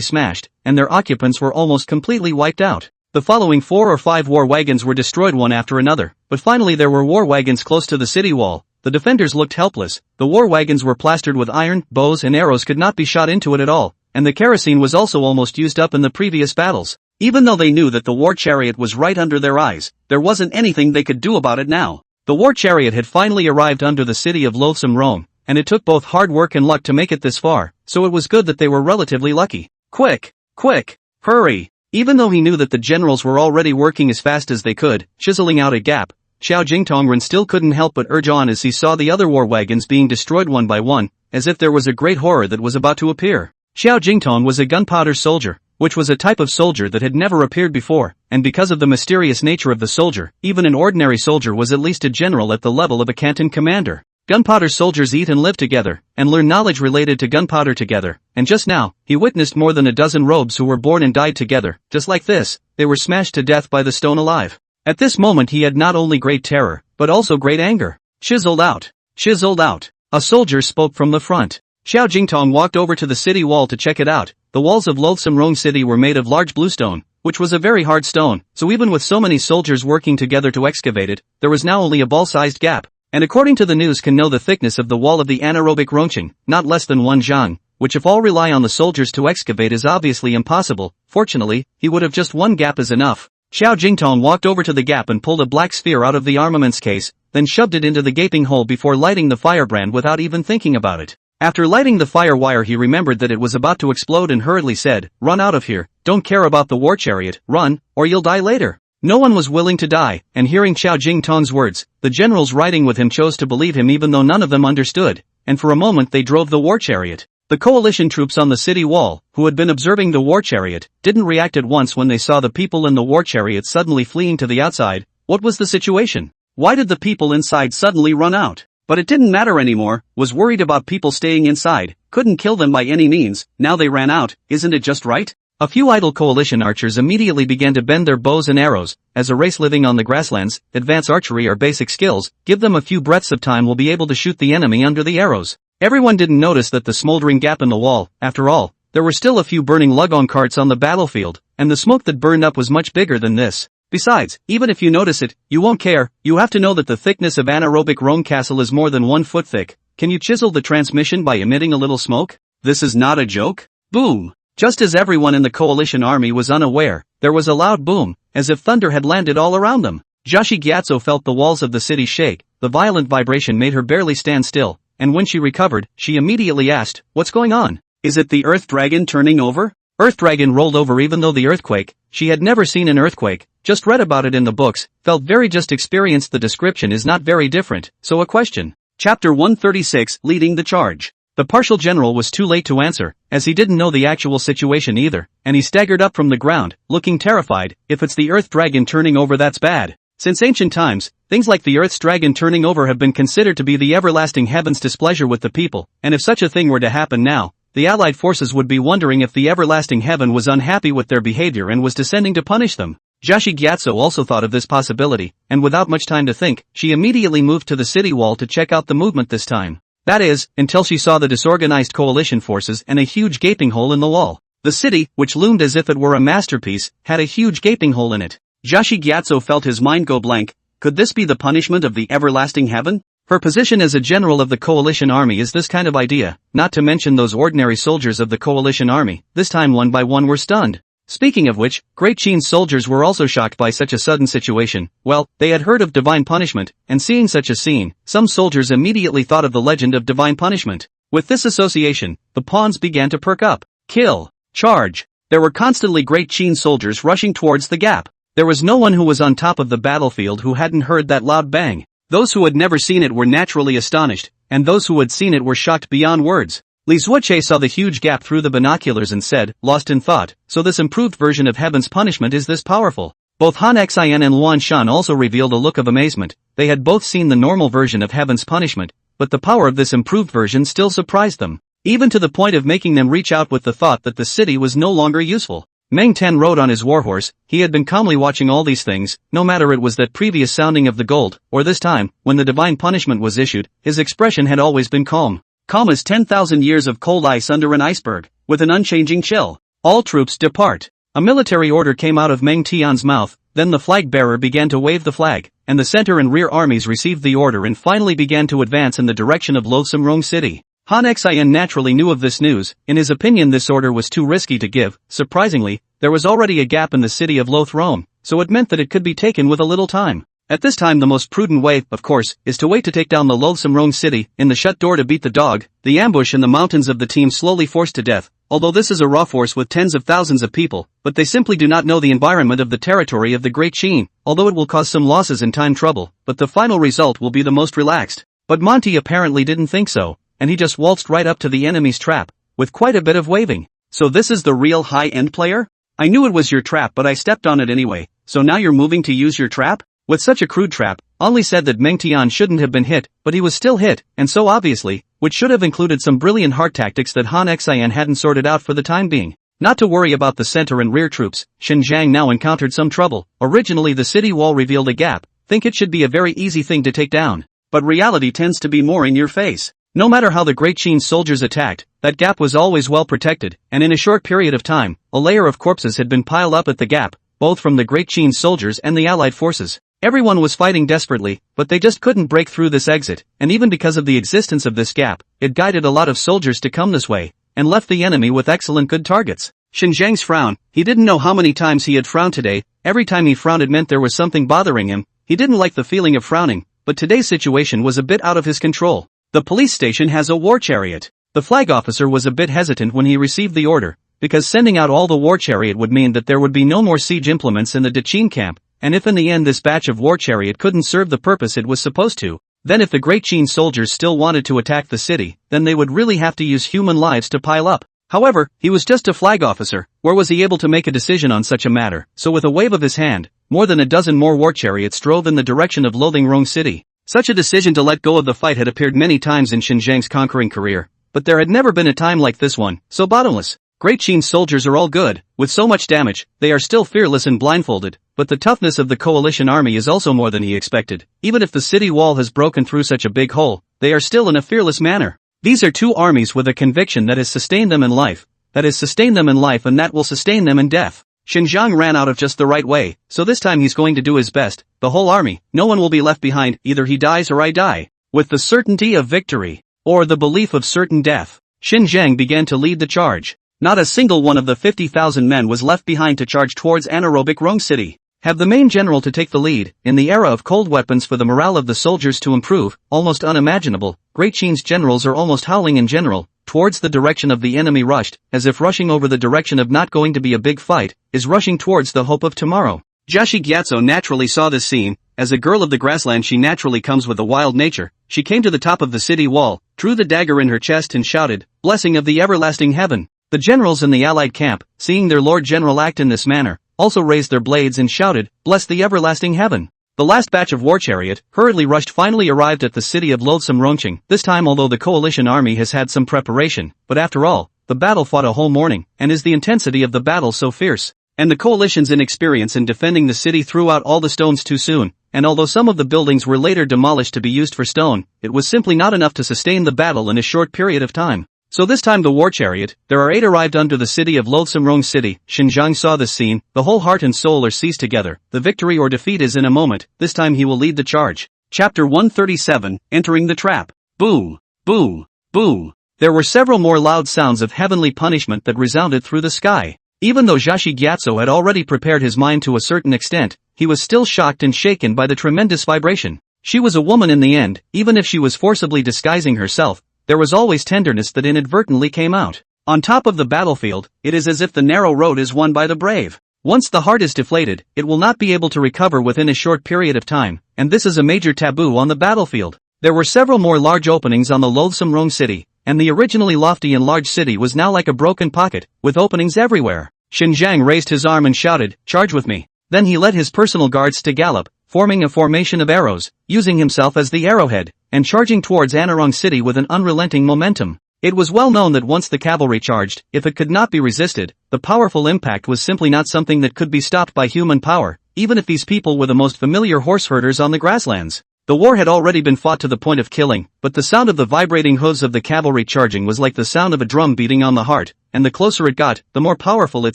smashed, and their occupants were almost completely wiped out. The following 4 or 5 war wagons were destroyed one after another, but finally there were war wagons close to the city wall. The defenders looked helpless. The war wagons were plastered with iron, bows and arrows could not be shot into it at all, and the kerosene was also almost used up in the previous battles. Even though they knew that the war chariot was right under their eyes, there wasn't anything they could do about it now. The war chariot had finally arrived under the city of loathsome Rome, and it took both hard work and luck to make it this far, so it was good that they were relatively lucky. Quick! Quick! Hurry! Even though he knew that the generals were already working as fast as they could, chiseling out a gap, Xiao Jingtongren still couldn't help but urge on as he saw the other war wagons being destroyed one by one, as if there was a great horror that was about to appear. Xiao Jingtong was a gunpowder soldier, which was a type of soldier that had never appeared before, and because of the mysterious nature of the soldier, even an ordinary soldier was at least a general at the level of a canton commander. Gunpowder soldiers eat and live together, and learn knowledge related to gunpowder together, and just now, he witnessed more than a dozen robes who were born and died together, just like this, they were smashed to death by the stone alive. At this moment he had not only great terror, but also great anger. Chiseled out. Chiseled out. A soldier spoke from the front. Xiao Jingtong walked over to the city wall to check it out. The walls of loathsome Rong City were made of large bluestone, which was a very hard stone, so even with so many soldiers working together to excavate it, there was now only a ball-sized gap. And according to the news can know the thickness of the wall of the anaerobic Rongqing, not less than 1 zhang, which if all rely on the soldiers to excavate is obviously impossible. Fortunately, he would have just 1 gap is enough. Xiao Jingtong walked over to the gap and pulled a black sphere out of the armaments case, then shoved it into the gaping hole before lighting the firebrand without even thinking about it. After lighting the fire wire he remembered that it was about to explode and hurriedly said, "Run out of here, don't care about the war chariot, run, or you'll die later." No one was willing to die, and hearing Xiao Jingtong's words, the generals riding with him chose to believe him even though none of them understood, and for a moment they drove the war chariot. The coalition troops on the city wall, who had been observing the war chariot, didn't react at once when they saw the people in the war chariot suddenly fleeing to the outside. What was the situation? Why did the people inside suddenly run out? But it didn't matter anymore, was worried about people staying inside, couldn't kill them by any means, now they ran out, isn't it just right? A few idle coalition archers immediately began to bend their bows and arrows. As a race living on the grasslands, advance archery are basic skills, give them a few breaths of time will be able to shoot the enemy under the arrows. Everyone didn't notice that the smoldering gap in the wall, after all, there were still a few burning Lugong carts on the battlefield, and the smoke that burned up was much bigger than this. Besides, even if you notice it, you won't care. You have to know that the thickness of anaerobic Rome Castle is more than 1 foot thick. Can you chisel the transmission by emitting a little smoke? This is not a joke? Boom! Just as everyone in the coalition army was unaware, there was a loud boom, as if thunder had landed all around them. Jiashi Gyatso felt the walls of the city shake, the violent vibration made her barely stand still, and when she recovered, she immediately asked, "What's going on? Is it the Earth Dragon turning over?" Earth Dragon rolled over even though the earthquake, she had never seen an earthquake, just read about it in the books, felt very just experienced the description is not very different, so a question. Chapter 136, Leading the Charge. The partial general was too late to answer, as he didn't know the actual situation either, and he staggered up from the ground, looking terrified. If it's the Earth Dragon turning over, that's bad. Since ancient times, things like the Earth's dragon turning over have been considered to be the everlasting heaven's displeasure with the people, and if such a thing were to happen now, the Allied forces would be wondering if the everlasting heaven was unhappy with their behavior and was descending to punish them. Jiashi Gyatso also thought of this possibility, and without much time to think, she immediately moved to the city wall to check out the movement this time. That is, until she saw the disorganized coalition forces and a huge gaping hole in the wall. The city, which loomed as if it were a masterpiece, had a huge gaping hole in it. Jiashi Gyatso felt his mind go blank. Could this be the punishment of the everlasting heaven? Her position as a general of the coalition army is this kind of idea, not to mention those ordinary soldiers of the coalition army, this time one by one were stunned. Speaking of which, Great Qin's soldiers were also shocked by such a sudden situation. Well, they had heard of divine punishment, and seeing such a scene, some soldiers immediately thought of the legend of divine punishment. With this association, the pawns began to perk up. Kill. Charge. There were constantly Great Qin soldiers rushing towards the gap. There was no one who was on top of the battlefield who hadn't heard that loud bang. Those who had never seen it were naturally astonished, and those who had seen it were shocked beyond words. Li Zuoche saw the huge gap through the binoculars and said, lost in thought, so this improved version of heaven's punishment is this powerful. Both Han Xian and Luan Shan also revealed a look of amazement. They had both seen the normal version of heaven's punishment, but the power of this improved version still surprised them, even to the point of making them reach out with the thought that the city was no longer useful. Meng Ten rode on his warhorse. He had been calmly watching all these things, no matter it was that previous sounding of the gold, or this time, when the divine punishment was issued, his expression had always been calm. Calm as 10,000 years of cold ice under an iceberg, with an unchanging chill. All troops depart. A military order came out of Meng Tian's mouth, then the flag bearer began to wave the flag, and the center and rear armies received the order and finally began to advance in the direction of loathsome Rong City. Han Xian naturally knew of this news. In his opinion this order was too risky to give. Surprisingly, there was already a gap in the city of Loth Rome, so it meant that it could be taken with a little time. At this time the most prudent way, of course, is to wait to take down the loathsome Rome city, in the shut door to beat the dog, the ambush in the mountains of the team slowly forced to death, although this is a raw force with tens of thousands of people, but they simply do not know the environment of the territory of the Great Qin, although it will cause some losses and time trouble, but the final result will be the most relaxed. But Monty apparently didn't think so, and he just waltzed right up to the enemy's trap, with quite a bit of waving. So this is the real high-end player? I knew it was your trap but I stepped on it anyway, so now you're moving to use your trap? With such a crude trap, Only said that Meng Tian shouldn't have been hit, but he was still hit, and so obviously, which should have included some brilliant heart tactics that Han Xian hadn't sorted out for the time being. Not to worry about the center and rear troops, Xinjiang now encountered some trouble. Originally the city wall revealed a gap, think it should be a very easy thing to take down. But reality tends to be more in your face. No matter how the Great Qin soldiers attacked, that gap was always well protected, and in a short period of time, a layer of corpses had been piled up at the gap, both from the Great Qin soldiers and the Allied forces. Everyone was fighting desperately, but they just couldn't break through this exit, and even because of the existence of this gap, it guided a lot of soldiers to come this way, and left the enemy with excellent good targets. Xinjiang's frown, he didn't know how many times he had frowned today. Every time he frowned it meant there was something bothering him. He didn't like the feeling of frowning, but today's situation was a bit out of his control. The police station has a war chariot. The flag officer was a bit hesitant when he received the order, because sending out all the war chariot would mean that there would be no more siege implements in the Dechin camp, and if in the end this batch of war chariot couldn't serve the purpose it was supposed to, then if the Great Qin soldiers still wanted to attack the city, then they would really have to use human lives to pile up. However, he was just a flag officer, where was he able to make a decision on such a matter? So with a wave of his hand, more than a dozen more war chariots drove in the direction of loathing Rome City. Such a decision to let go of the fight had appeared many times in Xinjiang's conquering career, but there had never been a time like this one, so bottomless. Great Qin soldiers are all good, with so much damage, they are still fearless and blindfolded, but the toughness of the coalition army is also more than he expected. Even if the city wall has broken through such a big hole, they are still in a fearless manner. These are two armies with a conviction that has sustained them in life, and that will sustain them in death. Xinjiang ran out of just the right way, so this time he's going to do his best. The whole army, no one will be left behind, either he dies or I die. With the certainty of victory, or the belief of certain death, Xinjiang began to lead the charge. Not a single one of the 50,000 men was left behind to charge towards anaerobic Rome City. Have the main general to take the lead, in the era of cold weapons for the morale of the soldiers to improve, almost unimaginable. Great Qin's generals are almost howling in general, towards the direction of the enemy rushed, as if rushing over the direction of not going to be a big fight, is rushing towards the hope of tomorrow. Jiashi Gyatso naturally saw this scene. As a girl of the grassland she naturally comes with a wild nature. She came to the top of the city wall, drew the dagger in her chest and shouted, "Blessing of the everlasting heaven." The generals in the allied camp, seeing their lord general act in this manner, also raised their blades and shouted, "Bless the everlasting heaven." The last batch of war chariot, hurriedly rushed, finally arrived at the city of loathsome Rongqing. This time although the coalition army has had some preparation, but after all, the battle fought a whole morning, and is the intensity of the battle so fierce, and the coalition's inexperience in defending the city threw out all the stones too soon, and although some of the buildings were later demolished to be used for stone, it was simply not enough to sustain the battle in a short period of time. So this time the war chariot, there are 8 arrived under the city of loathsome Rome City. Xinjiang saw this scene, the whole heart and soul are seized together, the victory or defeat is in a moment, this time he will lead the charge. Chapter 137, Entering the Trap. Boom, boom, boom. There were several more loud sounds of heavenly punishment that resounded through the sky. Even though Jiashi Gyatso had already prepared his mind to a certain extent, he was still shocked and shaken by the tremendous vibration. She was a woman in the end, even if she was forcibly disguising herself. There was always tenderness that inadvertently came out. On top of the battlefield, it is as if the narrow road is won by the brave. Once the heart is deflated, it will not be able to recover within a short period of time, and this is a major taboo on the battlefield. There were several more large openings on the loathsome Rome City, and the originally lofty and large city was now like a broken pocket, with openings everywhere. Xinjiang raised his arm and shouted, "Charge with me." Then he led his personal guards to gallop, forming a formation of arrows, using himself as the arrowhead, and charging towards Anarong City with an unrelenting momentum. It was well known that once the cavalry charged, if it could not be resisted, the powerful impact was simply not something that could be stopped by human power, even if these people were the most familiar horse herders on the grasslands. The war had already been fought to the point of killing, but the sound of the vibrating hooves of the cavalry charging was like the sound of a drum beating on the heart, and the closer it got, the more powerful it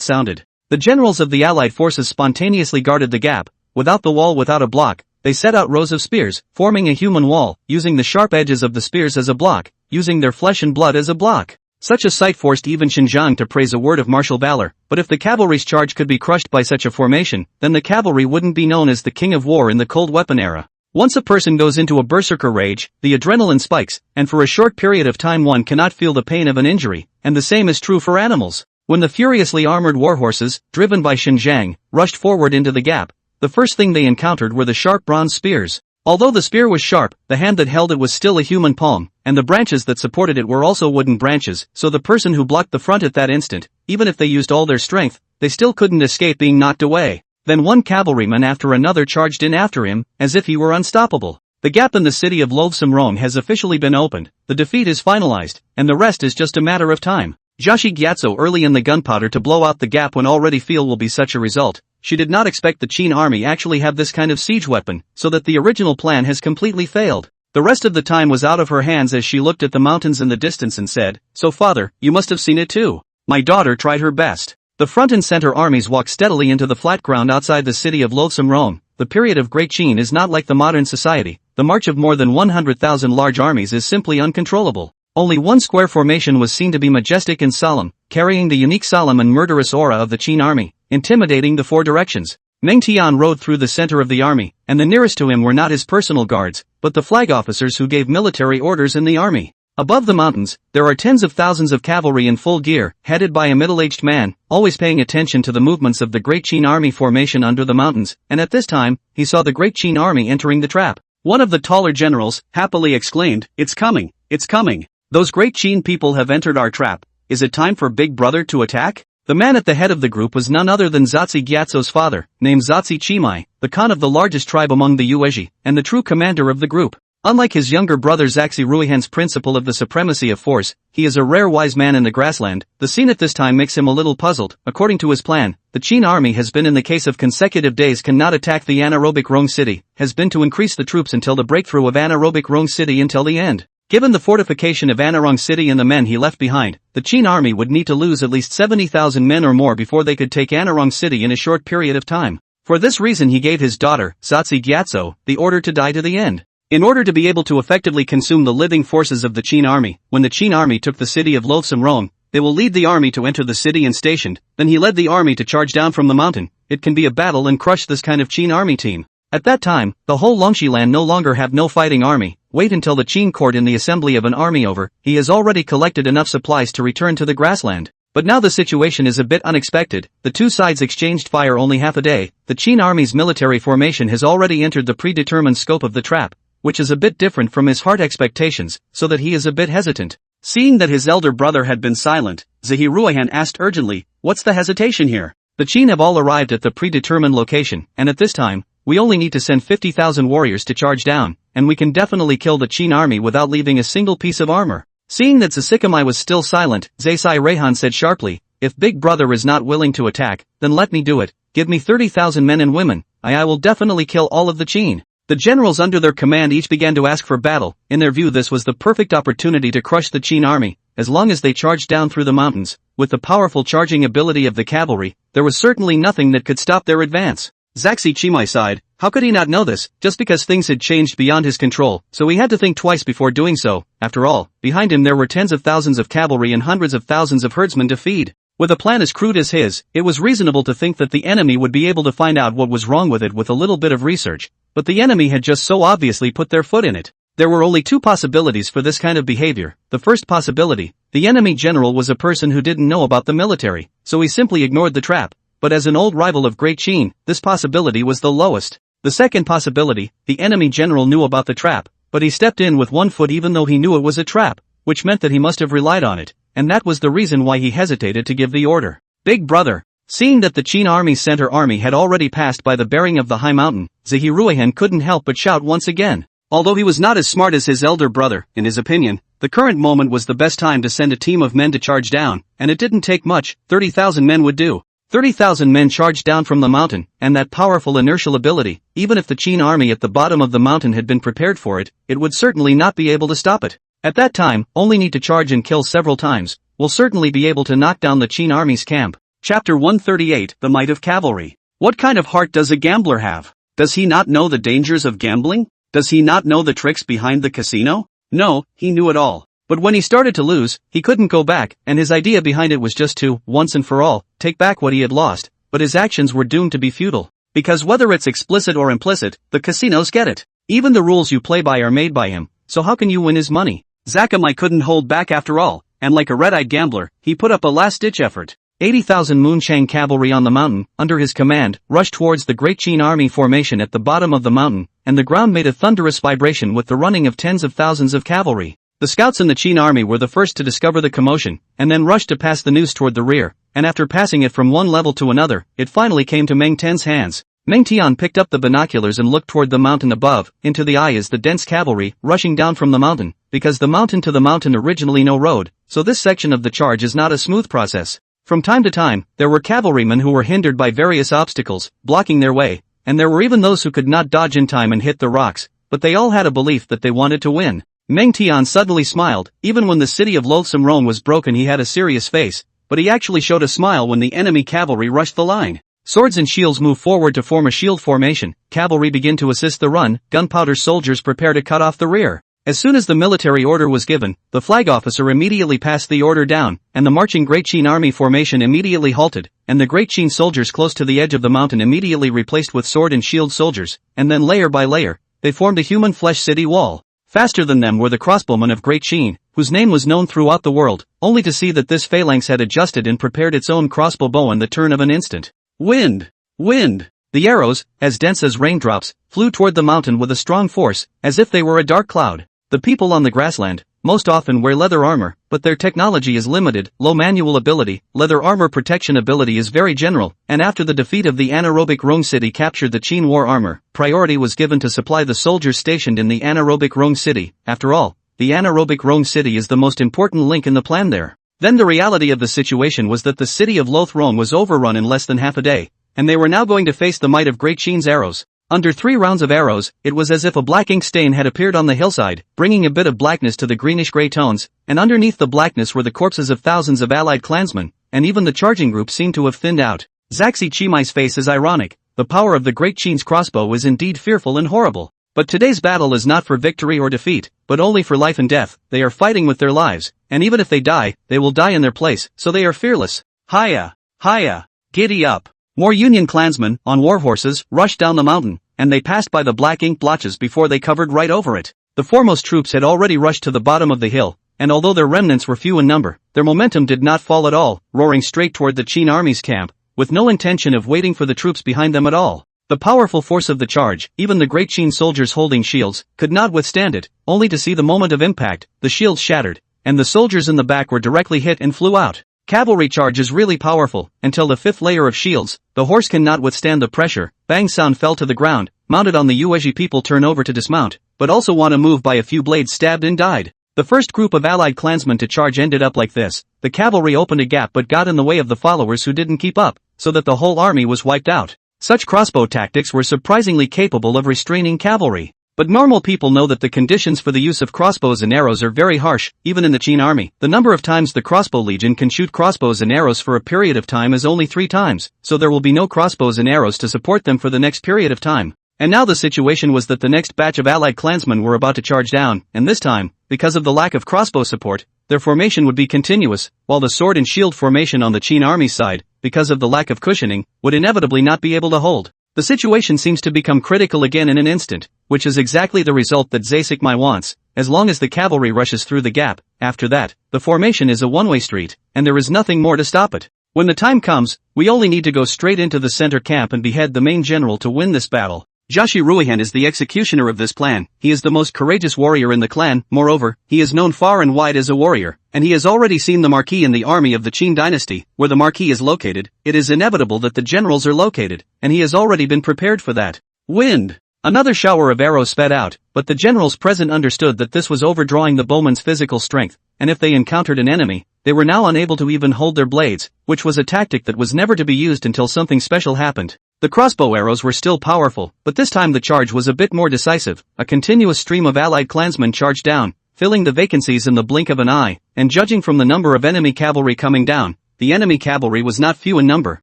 sounded. The generals of the allied forces spontaneously guarded the gap. Without the wall, without a block, they set out rows of spears, forming a human wall, using the sharp edges of the spears as a block, using their flesh and blood as a block. Such a sight forced even Xinjiang to praise a word of martial valor, but if the cavalry's charge could be crushed by such a formation, then the cavalry wouldn't be known as the king of war in the cold weapon era. Once a person goes into a berserker rage, the adrenaline spikes, and for a short period of time one cannot feel the pain of an injury, and the same is true for animals. When the furiously armored warhorses, driven by Xinjiang, rushed forward into the gap, the first thing they encountered were the sharp bronze spears. Although the spear was sharp, the hand that held it was still a human palm, and the branches that supported it were also wooden branches, so the person who blocked the front at that instant, even if they used all their strength, they still couldn't escape being knocked away. Then one cavalryman after another charged in after him, as if he were unstoppable. The gap in the city of Loathsome Rome has officially been opened, the defeat is finalized, and the rest is just a matter of time. Zhaxi Gyatso early in the gunpowder to blow out the gap when already feel will be such a result. She did not expect the Qin army actually have this kind of siege weapon, so that the original plan has completely failed. The rest of the time was out of her hands as she looked at the mountains in the distance and said, "So father, you must have seen it too. My daughter tried her best." The front and center armies walked steadily into the flat ground outside the city of Loathsome Rome. The period of Great Qin is not like the modern society. The march of more than 100,000 large armies is simply uncontrollable. Only one square formation was seen to be majestic and solemn, carrying the unique solemn and murderous aura of the Qin army, intimidating the four directions. Meng Tian rode through the center of the army, and the nearest to him were not his personal guards, but the flag officers who gave military orders in the army. Above the mountains, there are tens of thousands of cavalry in full gear, headed by a middle-aged man, always paying attention to the movements of the Great Qin army formation under the mountains, and at this time, he saw the Great Qin army entering the trap. One of the taller generals happily exclaimed, "It's coming, it's coming. Those Great Qin people have entered our trap. Is it time for Big Brother to attack?" The man at the head of the group was none other than Zhaxi Gyatso's father, named Zhaxi Qimai, the Khan of the largest tribe among the Yuezhi, and the true commander of the group. Unlike his younger brother Zhaxi Ruihan's principle of the supremacy of force, he is a rare wise man in the grassland. The scene at this time makes him a little puzzled. According to his plan, the Qin army has been in the case of consecutive days cannot attack the anaerobic Rong city, has been to increase the troops until the breakthrough of anaerobic Rong city until the end. Given the fortification of Anarong city and the men he left behind, the Qin army would need to lose at least 70,000 men or more before they could take Anarong city in a short period of time. For this reason he gave his daughter, Zhaxi Gyatso, the order to die to the end. In order to be able to effectively consume the living forces of the Qin army, when the Qin army took the city of Loathsome Rome, they will lead the army to enter the city and stationed, then he led the army to charge down from the mountain. It can be a battle and crush this kind of Qin army team. At that time, the whole Longxi land no longer have no fighting army. Wait until the Qin court in the assembly of an army over, he has already collected enough supplies to return to the grassland. But now the situation is a bit unexpected. The two sides exchanged fire only half a day. The Qin army's military formation has already entered the predetermined scope of the trap, which is a bit different from his heart expectations, so that he is a bit hesitant. Seeing that his elder brother had been silent, Zhaxi Ruihan asked urgently, "What's the hesitation here? The Qin have all arrived at the predetermined location, and at this time, we only need to send 50,000 warriors to charge down, and we can definitely kill the Qin army without leaving a single piece of armor." Seeing that Zhaxikamai was still silent, Zhaxi Ruihan said sharply, "If Big Brother is not willing to attack, then let me do it. Give me 30,000 men and women, I will definitely kill all of the Qin." The generals under their command each began to ask for battle. In their view this was the perfect opportunity to crush the Qin army, as long as they charged down through the mountains. With the powerful charging ability of the cavalry, there was certainly nothing that could stop their advance. Zhaxi Qimai sighed. How could he not know this? Just because things had changed beyond his control, so he had to think twice before doing so. After all, behind him there were tens of thousands of cavalry and hundreds of thousands of herdsmen to feed. With a plan as crude as his, it was reasonable to think that the enemy would be able to find out what was wrong with it with a little bit of research. But the enemy had just so obviously put their foot in it. There were only two possibilities for this kind of behavior. The first possibility, the enemy general was a person who didn't know about the military, so he simply ignored the trap. But as an old rival of Great Qin, this possibility was the lowest. The second possibility, the enemy general knew about the trap, but he stepped in with one foot even though he knew it was a trap, which meant that he must have relied on it, and that was the reason why he hesitated to give the order. Big Brother. Seeing that the Qin army's center army had already passed by the bearing of the high mountain, Zhaxi Ruihan couldn't help but shout once again. Although he was not as smart as his elder brother, in his opinion, the current moment was the best time to send a team of men to charge down, and it didn't take much. 30,000 men would do. 30,000 men charged down from the mountain, and that powerful inertial ability, even if the Qin army at the bottom of the mountain had been prepared for it, it would certainly not be able to stop it. At that time, only need to charge and kill several times, will certainly be able to knock down the Qin army's camp. Chapter 138, The Might of Cavalry. What kind of heart does a gambler have? Does he not know the dangers of gambling? Does he not know the tricks behind the casino? No, he knew it all. But when he started to lose, he couldn't go back, and his idea behind it was just to, once and for all, take back what he had lost, but his actions were doomed to be futile. Because whether it's explicit or implicit, the casinos get it. Even the rules you play by are made by him, so how can you win his money? Zakamai couldn't hold back after all, and like a red-eyed gambler, he put up a last-ditch effort. 80,000 Moonshang cavalry on the mountain, under his command, rushed towards the Great Qin army formation at the bottom of the mountain, and the ground made a thunderous vibration with the running of tens of thousands of cavalry. The scouts in the Qin army were the first to discover the commotion, and then rushed to pass the news toward the rear, and after passing it from one level to another, it finally came to Meng Ten's hands. Meng Tian picked up the binoculars and looked toward the mountain above. Into the eye is the dense cavalry, rushing down from the mountain, because the mountain to the mountain originally no road, so this section of the charge is not a smooth process. From time to time, there were cavalrymen who were hindered by various obstacles, blocking their way, and there were even those who could not dodge in time and hit the rocks, but they all had a belief that they wanted to win. Meng Tian suddenly smiled. Even when the city of Loathsome Rome was broken he had a serious face, but he actually showed a smile when the enemy cavalry rushed the line. Swords and shields move forward to form a shield formation, cavalry begin to assist the run, gunpowder soldiers prepare to cut off the rear. As soon as the military order was given, the flag officer immediately passed the order down, and the marching Great Qin army formation immediately halted, and the Great Qin soldiers close to the edge of the mountain immediately replaced with sword and shield soldiers, and then layer by layer, they formed a human flesh city wall. Faster than them were the crossbowmen of Great Qin, whose name was known throughout the world, only to see that this phalanx had adjusted and prepared its own crossbow bow in the turn of an instant. Wind! Wind! The arrows, as dense as raindrops, flew toward the mountain with a strong force, as if they were a dark cloud. The people on the grassland, most often wear leather armor, but their technology is limited, low manual ability, leather armor protection ability is very general, and after the defeat of the anaerobic Rome city captured the Qin war armor, priority was given to supply the soldiers stationed in the anaerobic Rome city. After all, the anaerobic Rome city is the most important link in the plan there. Then the reality of the situation was that the city of Loath Rome was overrun in less than half a day, and they were now going to face the might of Great Qin's arrows. Under 3 rounds of arrows, it was as if a black ink stain had appeared on the hillside, bringing a bit of blackness to the greenish-gray tones, and underneath the blackness were the corpses of thousands of allied clansmen, and even the charging group seemed to have thinned out. Zaxi Chimai's face is ironic. The power of the Great Qin's crossbow is indeed fearful and horrible. But today's battle is not for victory or defeat, but only for life and death. They are fighting with their lives, and even if they die, they will die in their place, so they are fearless. Hiya! Hiya! Giddy up! More Union clansmen, on war horses, rushed down the mountain, and they passed by the black ink blotches before they covered right over it. The foremost troops had already rushed to the bottom of the hill, and although their remnants were few in number, their momentum did not fall at all, roaring straight toward the Qin army's camp, with no intention of waiting for the troops behind them at all. The powerful force of the charge, even the Great Qin soldiers holding shields, could not withstand it, only to see the moment of impact, the shields shattered, and the soldiers in the back were directly hit and flew out. Cavalry charge is really powerful, until the 5th layer of shields, the horse cannot withstand the pressure. Bang sound fell to the ground, mounted on the Yuezhi people turn over to dismount, but also want to move by a few blades stabbed and died. The first group of allied clansmen to charge ended up like this. The cavalry opened a gap but got in the way of the followers who didn't keep up, so that the whole army was wiped out. Such crossbow tactics were surprisingly capable of restraining cavalry. But normal people know that the conditions for the use of crossbows and arrows are very harsh, even in the Qin army. The number of times the crossbow legion can shoot crossbows and arrows for a period of time is only 3 times, so there will be no crossbows and arrows to support them for the next period of time. And now the situation was that the next batch of allied clansmen were about to charge down, and this time, because of the lack of crossbow support, their formation would be continuous, while the sword and shield formation on the Qin army's side, because of the lack of cushioning, would inevitably not be able to hold. The situation seems to become critical again in an instant, which is exactly the result that Zasekmai wants. As long as the cavalry rushes through the gap, after that, the formation is a one-way street, and there is nothing more to stop it. When the time comes, we only need to go straight into the center camp and behead the main general to win this battle. Jashi Ruihan is the executioner of this plan. He is the most courageous warrior in the clan. Moreover, he is known far and wide as a warrior, and he has already seen the marquis in the army of the Qin Dynasty. Where the marquis is located, it is inevitable that the generals are located, and he has already been prepared for that. Wind! Another shower of arrows sped out, but the generals present understood that this was overdrawing the bowmen's physical strength, and if they encountered an enemy, they were now unable to even hold their blades, which was a tactic that was never to be used until something special happened. The crossbow arrows were still powerful, but this time the charge was a bit more decisive. A continuous stream of allied clansmen charged down, filling the vacancies in the blink of an eye, and judging from the number of enemy cavalry coming down, the enemy cavalry was not few in number.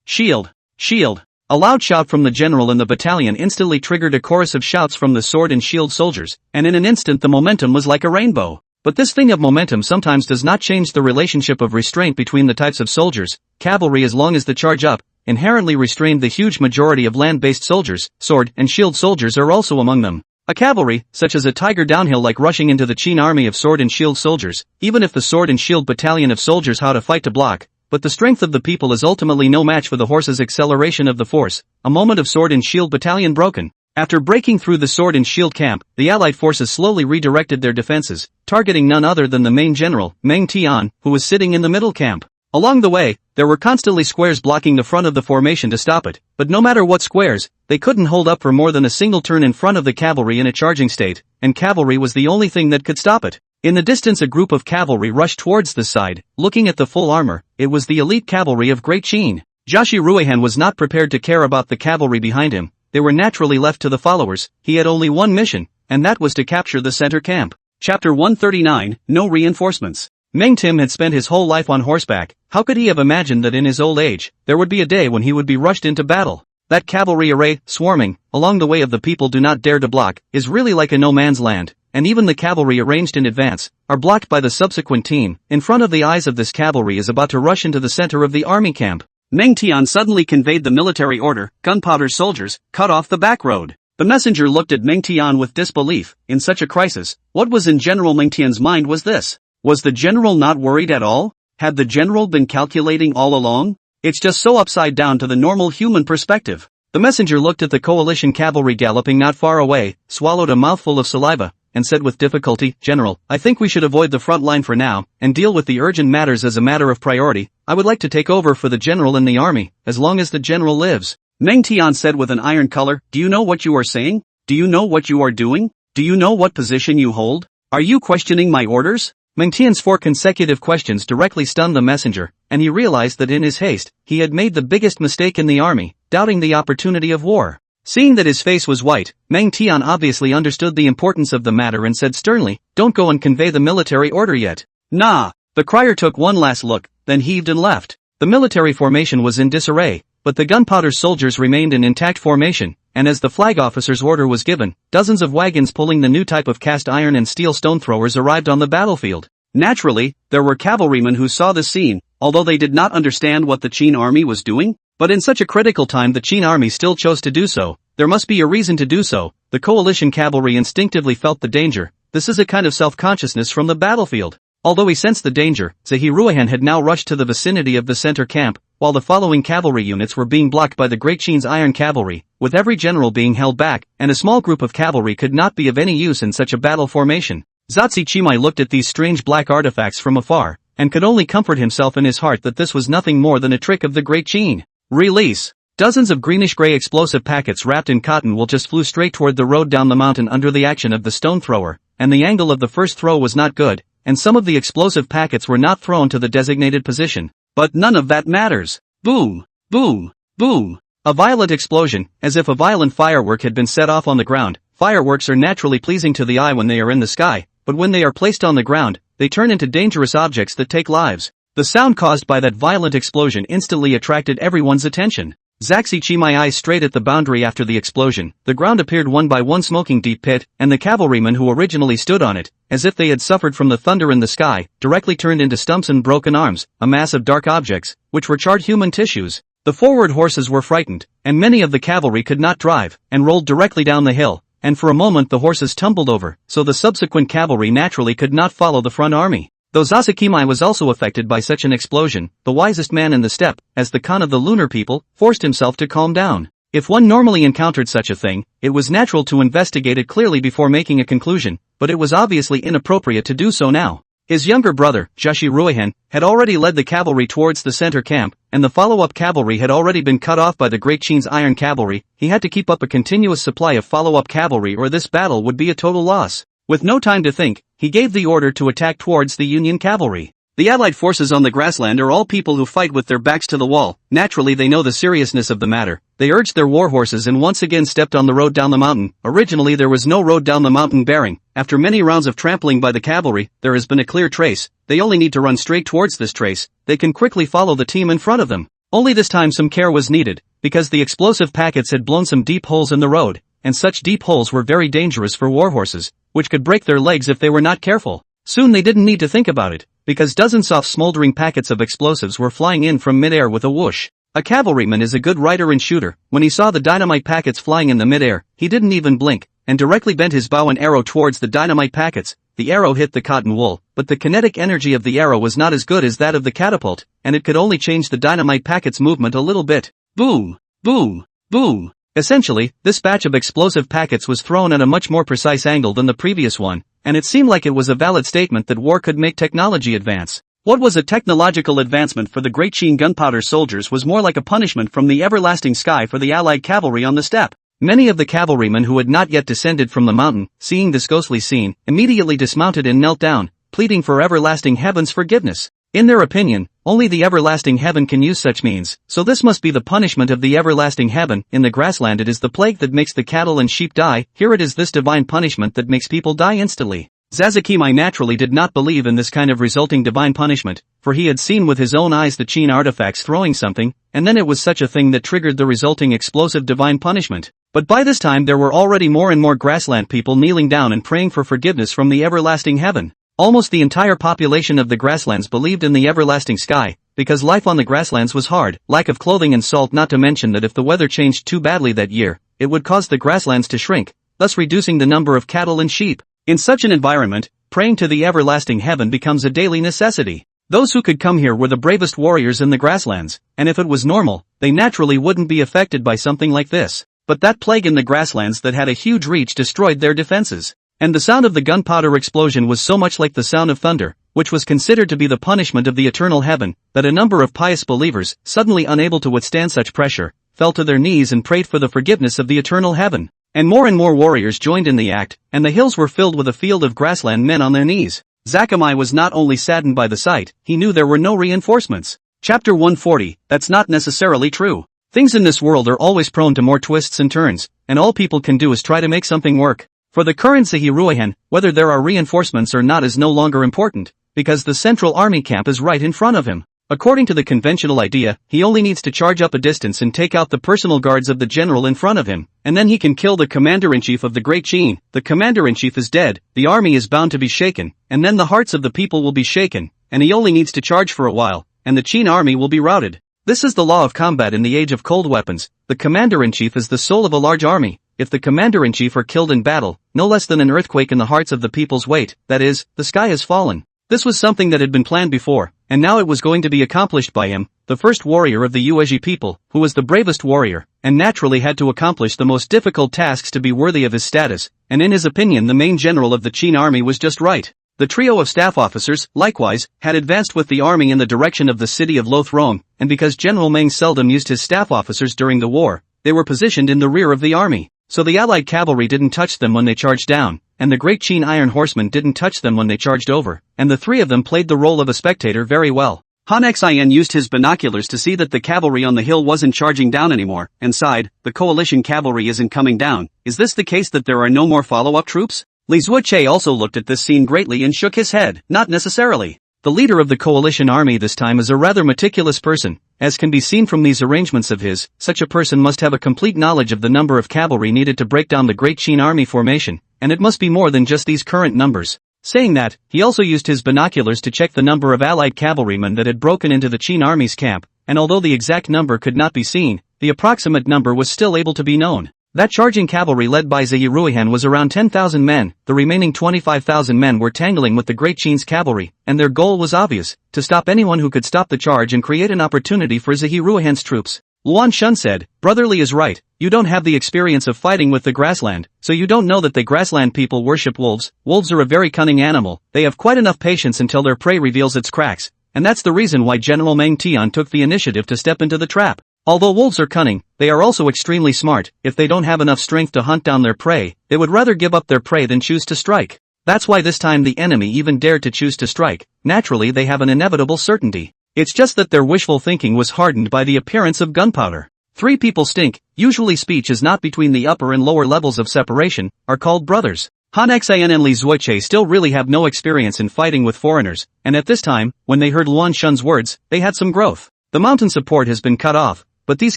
Shield! Shield! A loud shout from the general in the battalion instantly triggered a chorus of shouts from the sword and shield soldiers, and in an instant the momentum was like a rainbow. But this thing of momentum sometimes does not change the relationship of restraint between the types of soldiers. Cavalry, as long as the charge up, inherently restrained the huge majority of land-based soldiers. Sword and shield soldiers are also among them. A cavalry, such as a tiger downhill like rushing into the Qin army of sword and shield soldiers, even if the sword and shield battalion of soldiers how to fight to block, but the strength of the people is ultimately no match for the horse's acceleration of the force. A moment of sword and shield battalion broken. After breaking through the sword and shield camp, the Allied forces slowly redirected their defenses, targeting none other than the main general, Meng Tian, who was sitting in the middle camp. Along the way, there were constantly squares blocking the front of the formation to stop it, but no matter what squares, they couldn't hold up for more than a single turn in front of the cavalry in a charging state, and cavalry was the only thing that could stop it. In the distance, a group of cavalry rushed towards this side, looking at the full armor. It was the elite cavalry of Great Qin. Jiaxi Ruihan was not prepared to care about the cavalry behind him. They were naturally left to the followers. He had only one mission, and that was to capture the center camp. Chapter 139, No Reinforcements. Meng Tim had spent his whole life on horseback. How could he have imagined that in his old age, there would be a day when he would be rushed into battle? That cavalry array, swarming, along the way of the people do not dare to block, is really like a no man's land, and even the cavalry arranged in advance, are blocked by the subsequent team. In front of the eyes of this cavalry is about to rush into the center of the army camp. Meng Tian suddenly conveyed the military order, gunpowder soldiers, cut off the back road. The messenger looked at Meng Tian with disbelief. In such a crisis, what was in General Meng Tian's mind was this? Was the general not worried at all? Had the general been calculating all along? It's just so upside down to the normal human perspective. The messenger looked at the coalition cavalry galloping not far away, swallowed a mouthful of saliva, and said with difficulty, General, I think we should avoid the front line for now, and deal with the urgent matters as a matter of priority. I would like to take over for the general in the army, as long as the general lives. Meng Tian said with an iron color, Do you know what you are saying? Do you know what you are doing? Do you know what position you hold? Are you questioning my orders? Meng Tian's 4 consecutive questions directly stunned the messenger, and he realized that in his haste, he had made the biggest mistake in the army, doubting the opportunity of war. Seeing that his face was white, Meng Tian obviously understood the importance of the matter and said sternly, Don't go and convey the military order yet. Nah. The crier took one last look, then heaved and left. The military formation was in disarray, but the gunpowder soldiers remained in intact formation, and as the flag officer's order was given, dozens of wagons pulling the new type of cast iron and steel stone throwers arrived on the battlefield. Naturally, there were cavalrymen who saw the scene, although they did not understand what the Qin army was doing. But in such a critical time the Qin army still chose to do so. There must be a reason to do so. The coalition cavalry instinctively felt the danger. This is a kind of self-consciousness from the battlefield. Although he sensed the danger, Zahi Ruihan had now rushed to the vicinity of the center camp, while the following cavalry units were being blocked by the Great Qin's iron cavalry, with every general being held back, and a small group of cavalry could not be of any use in such a battle formation. Zatsi Chimai looked at these strange black artifacts from afar, and could only comfort himself in his heart that this was nothing more than a trick of the Great Qin. Release. Dozens of greenish-gray explosive packets wrapped in cotton wool just flew straight toward the road down the mountain under the action of the stone thrower, and the angle of the first throw was not good, and some of the explosive packets were not thrown to the designated position. But none of that matters. Boom! Boom! Boom! A violent explosion, as if a violent firework had been set off on the ground. Fireworks are naturally pleasing to the eye when they are in the sky, but when they are placed on the ground, they turn into dangerous objects that take lives. The sound caused by that violent explosion instantly attracted everyone's attention. Zaxi Chimai eyes straight at the boundary after the explosion. The ground appeared one by one smoking deep pit, and the cavalrymen who originally stood on it, as if they had suffered from the thunder in the sky, directly turned into stumps and broken arms, a mass of dark objects, which were charred human tissues. The forward horses were frightened, and many of the cavalry could not drive, and rolled directly down the hill, and for a moment the horses tumbled over, so the subsequent cavalry naturally could not follow the front army. Though Zasakimai was also affected by such an explosion, the wisest man in the steppe, as the Khan of the lunar people, forced himself to calm down. If one normally encountered such a thing, it was natural to investigate it clearly before making a conclusion, but it was obviously inappropriate to do so now. His younger brother, Jashi Ruihan, had already led the cavalry towards the center camp, and the follow-up cavalry had already been cut off by the Great Qin's iron cavalry. He had to keep up a continuous supply of follow-up cavalry or this battle would be a total loss. With no time to think, he gave the order to attack towards the Union cavalry. The Allied forces on the grassland are all people who fight with their backs to the wall. Naturally they know the seriousness of the matter. They urged their war horses and once again stepped on the road down the mountain. Originally there was no road down the mountain bearing. After many rounds of trampling by the cavalry, there has been a clear trace. They only need to run straight towards this trace. They can quickly follow the team in front of them. Only this time some care was needed, because the explosive packets had blown some deep holes in the road, and such deep holes were very dangerous for war horses, which could break their legs if they were not careful. Soon they didn't need to think about it, because dozens of smoldering packets of explosives were flying in from midair with a whoosh. A cavalryman is a good rider and shooter. When he saw the dynamite packets flying in the midair, he didn't even blink, and directly bent his bow and arrow towards the dynamite packets. The arrow hit the cotton wool, but the kinetic energy of the arrow was not as good as that of the catapult, and it could only change the dynamite packets' movement a little bit. Boom! Boom! Boom! Essentially, this batch of explosive packets was thrown at a much more precise angle than the previous one, and it seemed like it was a valid statement that war could make technology advance. What was a technological advancement for the great Qin gunpowder soldiers was more like a punishment from the everlasting sky for the allied cavalry on the steppe. Many of the cavalrymen who had not yet descended from the mountain, seeing this ghostly scene, immediately dismounted and knelt down, pleading for everlasting heaven's forgiveness. In their opinion, only the everlasting heaven can use such means, so this must be the punishment of the everlasting heaven. In the grassland it is the plague that makes the cattle and sheep die, here it is this divine punishment that makes people die instantly. Zazakimai naturally did not believe in this kind of resulting divine punishment, for he had seen with his own eyes the Qin artifacts throwing something, and then it was such a thing that triggered the resulting explosive divine punishment. But by this time there were already more and more grassland people kneeling down and praying for forgiveness from the everlasting heaven. Almost the entire population of the grasslands believed in the everlasting sky, because life on the grasslands was hard, lack of clothing and salt, not to mention that if the weather changed too badly that year, it would cause the grasslands to shrink, thus reducing the number of cattle and sheep. In such an environment, praying to the everlasting heaven becomes a daily necessity. Those who could come here were the bravest warriors in the grasslands, and if it was normal, they naturally wouldn't be affected by something like this. But that plague in the grasslands that had a huge reach destroyed their defenses. And the sound of the gunpowder explosion was so much like the sound of thunder, which was considered to be the punishment of the eternal heaven, that a number of pious believers, suddenly unable to withstand such pressure, fell to their knees and prayed for the forgiveness of the eternal heaven. And more warriors joined in the act, and the hills were filled with a field of grassland men on their knees. Zakamai was not only saddened by the sight, he knew there were no reinforcements. Chapter 140, that's not necessarily true. Things in this world are always prone to more twists and turns, and all people can do is try to make something work. For the current Zahiruihan, whether there are reinforcements or not is no longer important, because the central army camp is right in front of him. According to the conventional idea, he only needs to charge up a distance and take out the personal guards of the general in front of him, and then he can kill the commander-in-chief of the Great Qin. The commander-in-chief is dead, the army is bound to be shaken, and then the hearts of the people will be shaken, and he only needs to charge for a while, and the Qin army will be routed. This is the law of combat in the age of cold weapons. The commander-in-chief is the soul of a large army. If the commander-in-chief are killed in battle, no less than an earthquake in the hearts of the people's weight, that is, the sky has fallen. This was something that had been planned before, and now it was going to be accomplished by him, the first warrior of the Yuezhi people, who was the bravest warrior, and naturally had to accomplish the most difficult tasks to be worthy of his status, and in his opinion the main general of the Qin army was just right. The trio of staff officers, likewise, had advanced with the army in the direction of the city of Lothrong, and because General Meng seldom used his staff officers during the war, they were positioned in the rear of the army, so the allied cavalry didn't touch them when they charged down, and the great Qin iron horsemen didn't touch them when they charged over, and the three of them played the role of a spectator very well. Han Xin used his binoculars to see that the cavalry on the hill wasn't charging down anymore, and sighed, the coalition cavalry isn't coming down. Is this the case that there are no more follow-up troops? Li Zuoche also looked at this scene greatly and shook his head. Not necessarily. The leader of the coalition army this time is a rather meticulous person, as can be seen from these arrangements of his. Such a person must have a complete knowledge of the number of cavalry needed to break down the great Qin army formation, and it must be more than just these current numbers. Saying that, he also used his binoculars to check the number of allied cavalrymen that had broken into the Qin army's camp, and although the exact number could not be seen, the approximate number was still able to be known. That charging cavalry led by Zahiruihan was around 10,000 men, the remaining 25,000 men were tangling with the Great Qin's cavalry, and their goal was obvious, to stop anyone who could stop the charge and create an opportunity for Zahiruihan's troops. Luan Shun said, Brotherly is right, you don't have the experience of fighting with the grassland, so you don't know that the grassland people worship wolves. Wolves are a very cunning animal, they have quite enough patience until their prey reveals its cracks, and that's the reason why General Meng Tian took the initiative to step into the trap. Although wolves are cunning, they are also extremely smart. If they don't have enough strength to hunt down their prey, they would rather give up their prey than choose to strike. That's why this time the enemy even dared to choose to strike. Naturally they have an inevitable certainty. It's just that their wishful thinking was hardened by the appearance of gunpowder. Three people stink. Usually speech is not between the upper and lower levels of separation, are called brothers. Han Xin and Li Zuoche still really have no experience in fighting with foreigners, and at this time, when they heard Luan Shun's words, they had some growth. The mountain support has been cut off, but these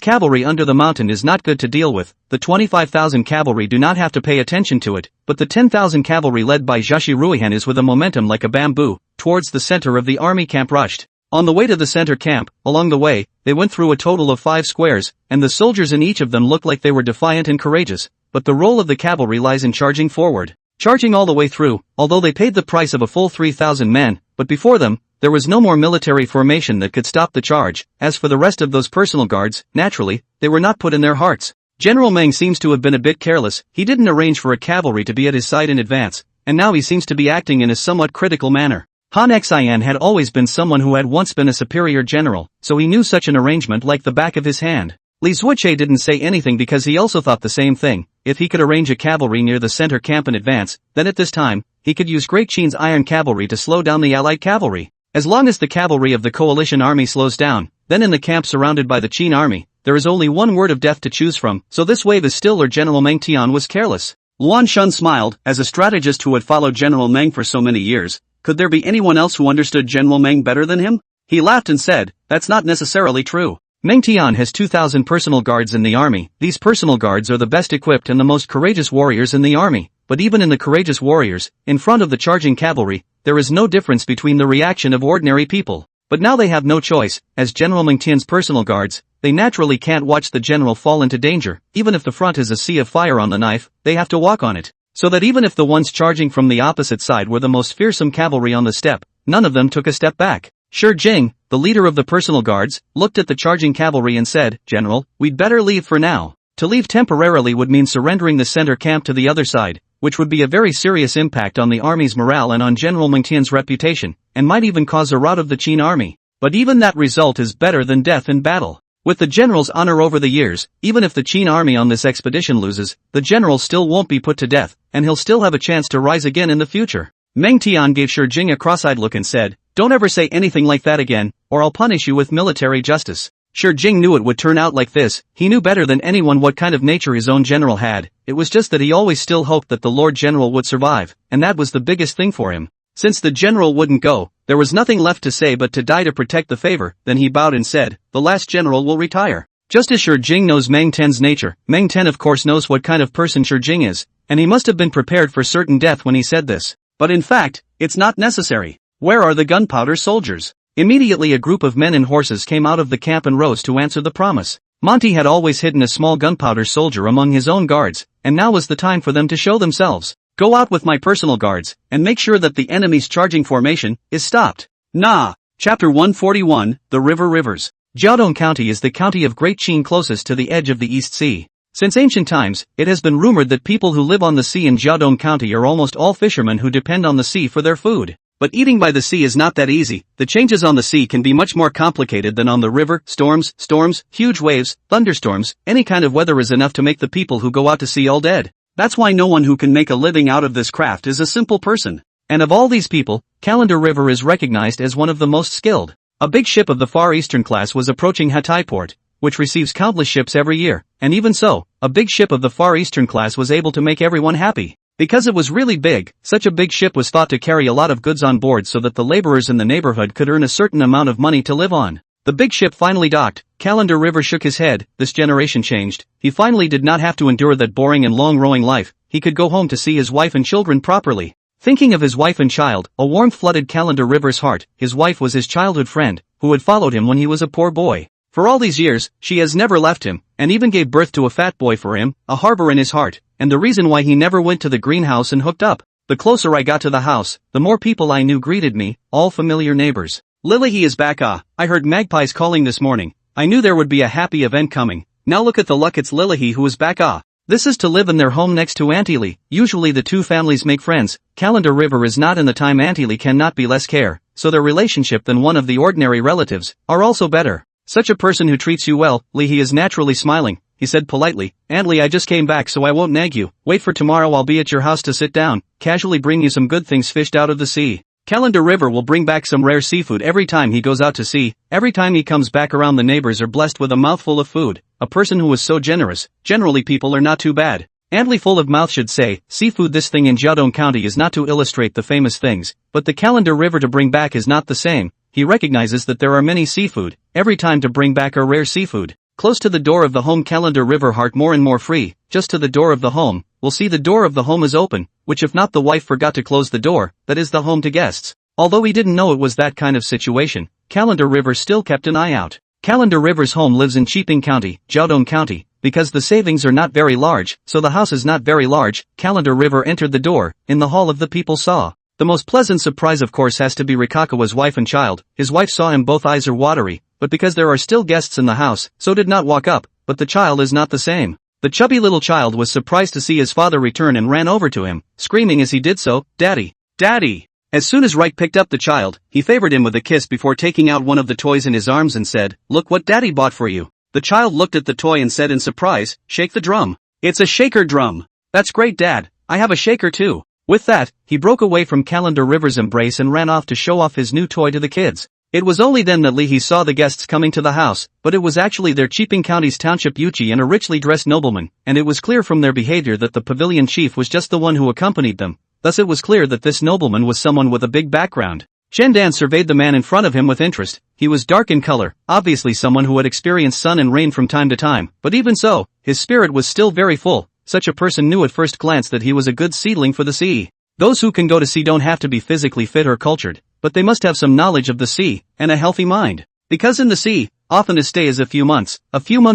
cavalry under the mountain is not good to deal with. The 25,000 cavalry do not have to pay attention to it, but the 10,000 cavalry led by Zhashi Ruihan is with a momentum like a bamboo, towards the center of the army camp rushed. On the way to the center camp, along the way, they went through a total of 5 squares, and the soldiers in each of them looked like they were defiant and courageous, but the role of the cavalry lies in charging forward. Charging all the way through, although they paid the price of a full 3,000 men, but before them, there was no more military formation that could stop the charge. As for the rest of those personal guards, naturally, they were not put in their hearts. General Meng seems to have been a bit careless. He didn't arrange for a cavalry to be at his side in advance, and now he seems to be acting in a somewhat critical manner. Han Xian had always been someone who had once been a superior general, so he knew such an arrangement like the back of his hand. Li Zuoche didn't say anything because he also thought the same thing. If he could arrange a cavalry near the center camp in advance, then at this time, he could use Great Qin's iron cavalry to slow down the allied cavalry. As long as the cavalry of the coalition army slows down, then in the camp surrounded by the Qin army, there is only one word of death to choose from, so this wave is still or General Meng Tian was careless. Luan Shun smiled. As a strategist who had followed General Meng for so many years, could there be anyone else who understood General Meng better than him? He laughed and said, that's not necessarily true. Meng Tian has 2,000 personal guards in the army. These personal guards are the best equipped and the most courageous warriors in the army. But even in the courageous warriors, in front of the charging cavalry, there is no difference between the reaction of ordinary people. But now they have no choice. As General Meng Tian's personal guards, they naturally can't watch the general fall into danger. Even if the front is a sea of fire on the knife, they have to walk on it. So that even if the ones charging from the opposite side were the most fearsome cavalry on the steppe, none of them took a step back. Shi Jing, the leader of the personal guards, looked at the charging cavalry and said, General, we'd better leave for now. To leave temporarily would mean surrendering the center camp to the other side, which would be a very serious impact on the army's morale and on General Meng Tian's reputation, and might even cause a rout of the Qin army. But even that result is better than death in battle. With the general's honor over the years, even if the Qin army on this expedition loses, the general still won't be put to death, and he'll still have a chance to rise again in the future. Meng Tian gave Shi Jing a cross-eyed look and said, don't ever say anything like that again, or I'll punish you with military justice. Shi Jing knew it would turn out like this. He knew better than anyone what kind of nature his own general had. It was just that he always still hoped that the Lord General would survive, and that was the biggest thing for him. Since the general wouldn't go, there was nothing left to say but to die to protect the favor. Then he bowed and said, the last general will retire. Just as Shi Jing knows Meng Tian's nature, Meng Tian of course knows what kind of person Shi Jing is, and he must have been prepared for certain death when he said this. But in fact, it's not necessary. Where are the gunpowder soldiers? Immediately a group of men and horses came out of the camp and rose to answer the promise. Monty had always hidden a small gunpowder soldier among his own guards, and now was the time for them to show themselves. Go out with my personal guards, and make sure that the enemy's charging formation is stopped. Nah. Chapter 141, The River Rivers. Jiaodong County is the county of Great Qin closest to the edge of the East Sea. Since ancient times, it has been rumored that people who live on the sea in Jiaodong County are almost all fishermen who depend on the sea for their food. But eating by the sea is not that easy. The changes on the sea can be much more complicated than on the river. Storms, huge waves, thunderstorms, any kind of weather is enough to make the people who go out to sea all dead. That's why no one who can make a living out of this craft is a simple person. And of all these people, Calendar River is recognized as one of the most skilled. A big ship of the Far Eastern class was approaching Hatai Port, which receives countless ships every year, and even so, a big ship of the Far Eastern class was able to make everyone happy. Because it was really big, such a big ship was thought to carry a lot of goods on board so that the laborers in the neighborhood could earn a certain amount of money to live on. The big ship finally docked. Calendar River shook his head. This generation changed. He finally did not have to endure that boring and long rowing life. He could go home to see his wife and children properly. Thinking of his wife and child, a warmth flooded Calendar River's heart. His wife was his childhood friend, who had followed him when he was a poor boy. For all these years, she has never left him, and even gave birth to a fat boy for him, a harbor in his heart, and the reason why he never went to the greenhouse and hooked up. The closer I got to the house, the more people I knew greeted me, all familiar neighbors. Lily, he is back. I heard magpies calling this morning. I knew there would be a happy event coming. Now look at the luck, it's Lily who is back. This is to live in their home next to Auntie Lee. Usually the two families make friends. Calendar River is not in the time Auntie Lee cannot be less care, so their relationship than one of the ordinary relatives, are also better. Such a person who treats you well, Lee, he is naturally smiling. He said politely, Aunt Lee, I just came back so I won't nag you. Wait for tomorrow, I'll be at your house to sit down, casually bring you some good things fished out of the sea. Calendar River will bring back some rare seafood every time he goes out to sea. Every time he comes back around, the neighbors are blessed with a mouthful of food. A person who is so generous, generally people are not too bad. Aunt Lee full of mouth should say, seafood, this thing in Jiaodong County is not to illustrate the famous things, but the Calendar River to bring back is not the same. He recognizes that there are many seafood, every time to bring back a rare seafood. Close to the door of the home calendar river heart more and more free, just to the door of the home, we'll see the door of the home is open, which if not the wife forgot to close the door, that is the home to guests. Although he didn't know it was that kind of situation, Calendar River still kept an eye out. Calendar River's home lives in Qin County, Jiaodong County. Because the savings are not very large, so the house is not very large, Calendar River entered the door. In the hall of the people saw. The most pleasant surprise of course has to be Rikakawa's wife and child. His wife saw him, both eyes are watery, but because there are still guests in the house, so did not walk up, but the child is not the same. The chubby little child was surprised to see his father return and ran over to him, screaming as he did so, "Daddy! Daddy!" As soon as Reich picked up the child, he favored him with a kiss before taking out one of the toys in his arms and said, "Look what Daddy bought for you." The child looked at the toy and said in surprise, "Shake the drum." "It's a shaker drum." "That's great, Dad. I have a shaker too." With that, he broke away from Calendar River's embrace and ran off to show off his new toy to the kids. It was only then that Lee saw the guests coming to the house, but it was actually their Qiping County's township Yuchi and a richly dressed nobleman, and it was clear from their behavior that the pavilion chief was just the one who accompanied them. Thus it was clear that this nobleman was someone with a big background. Shendan surveyed the man in front of him with interest. He was dark in color, obviously someone who had experienced sun and rain from time to time, but even so, his spirit was still very full. Such a person knew at first glance that he was a good seedling for the sea. Those who can go to sea don't have to be physically fit or cultured, but they must have some knowledge of the sea, and a healthy mind. Because in the sea, often a stay is a few months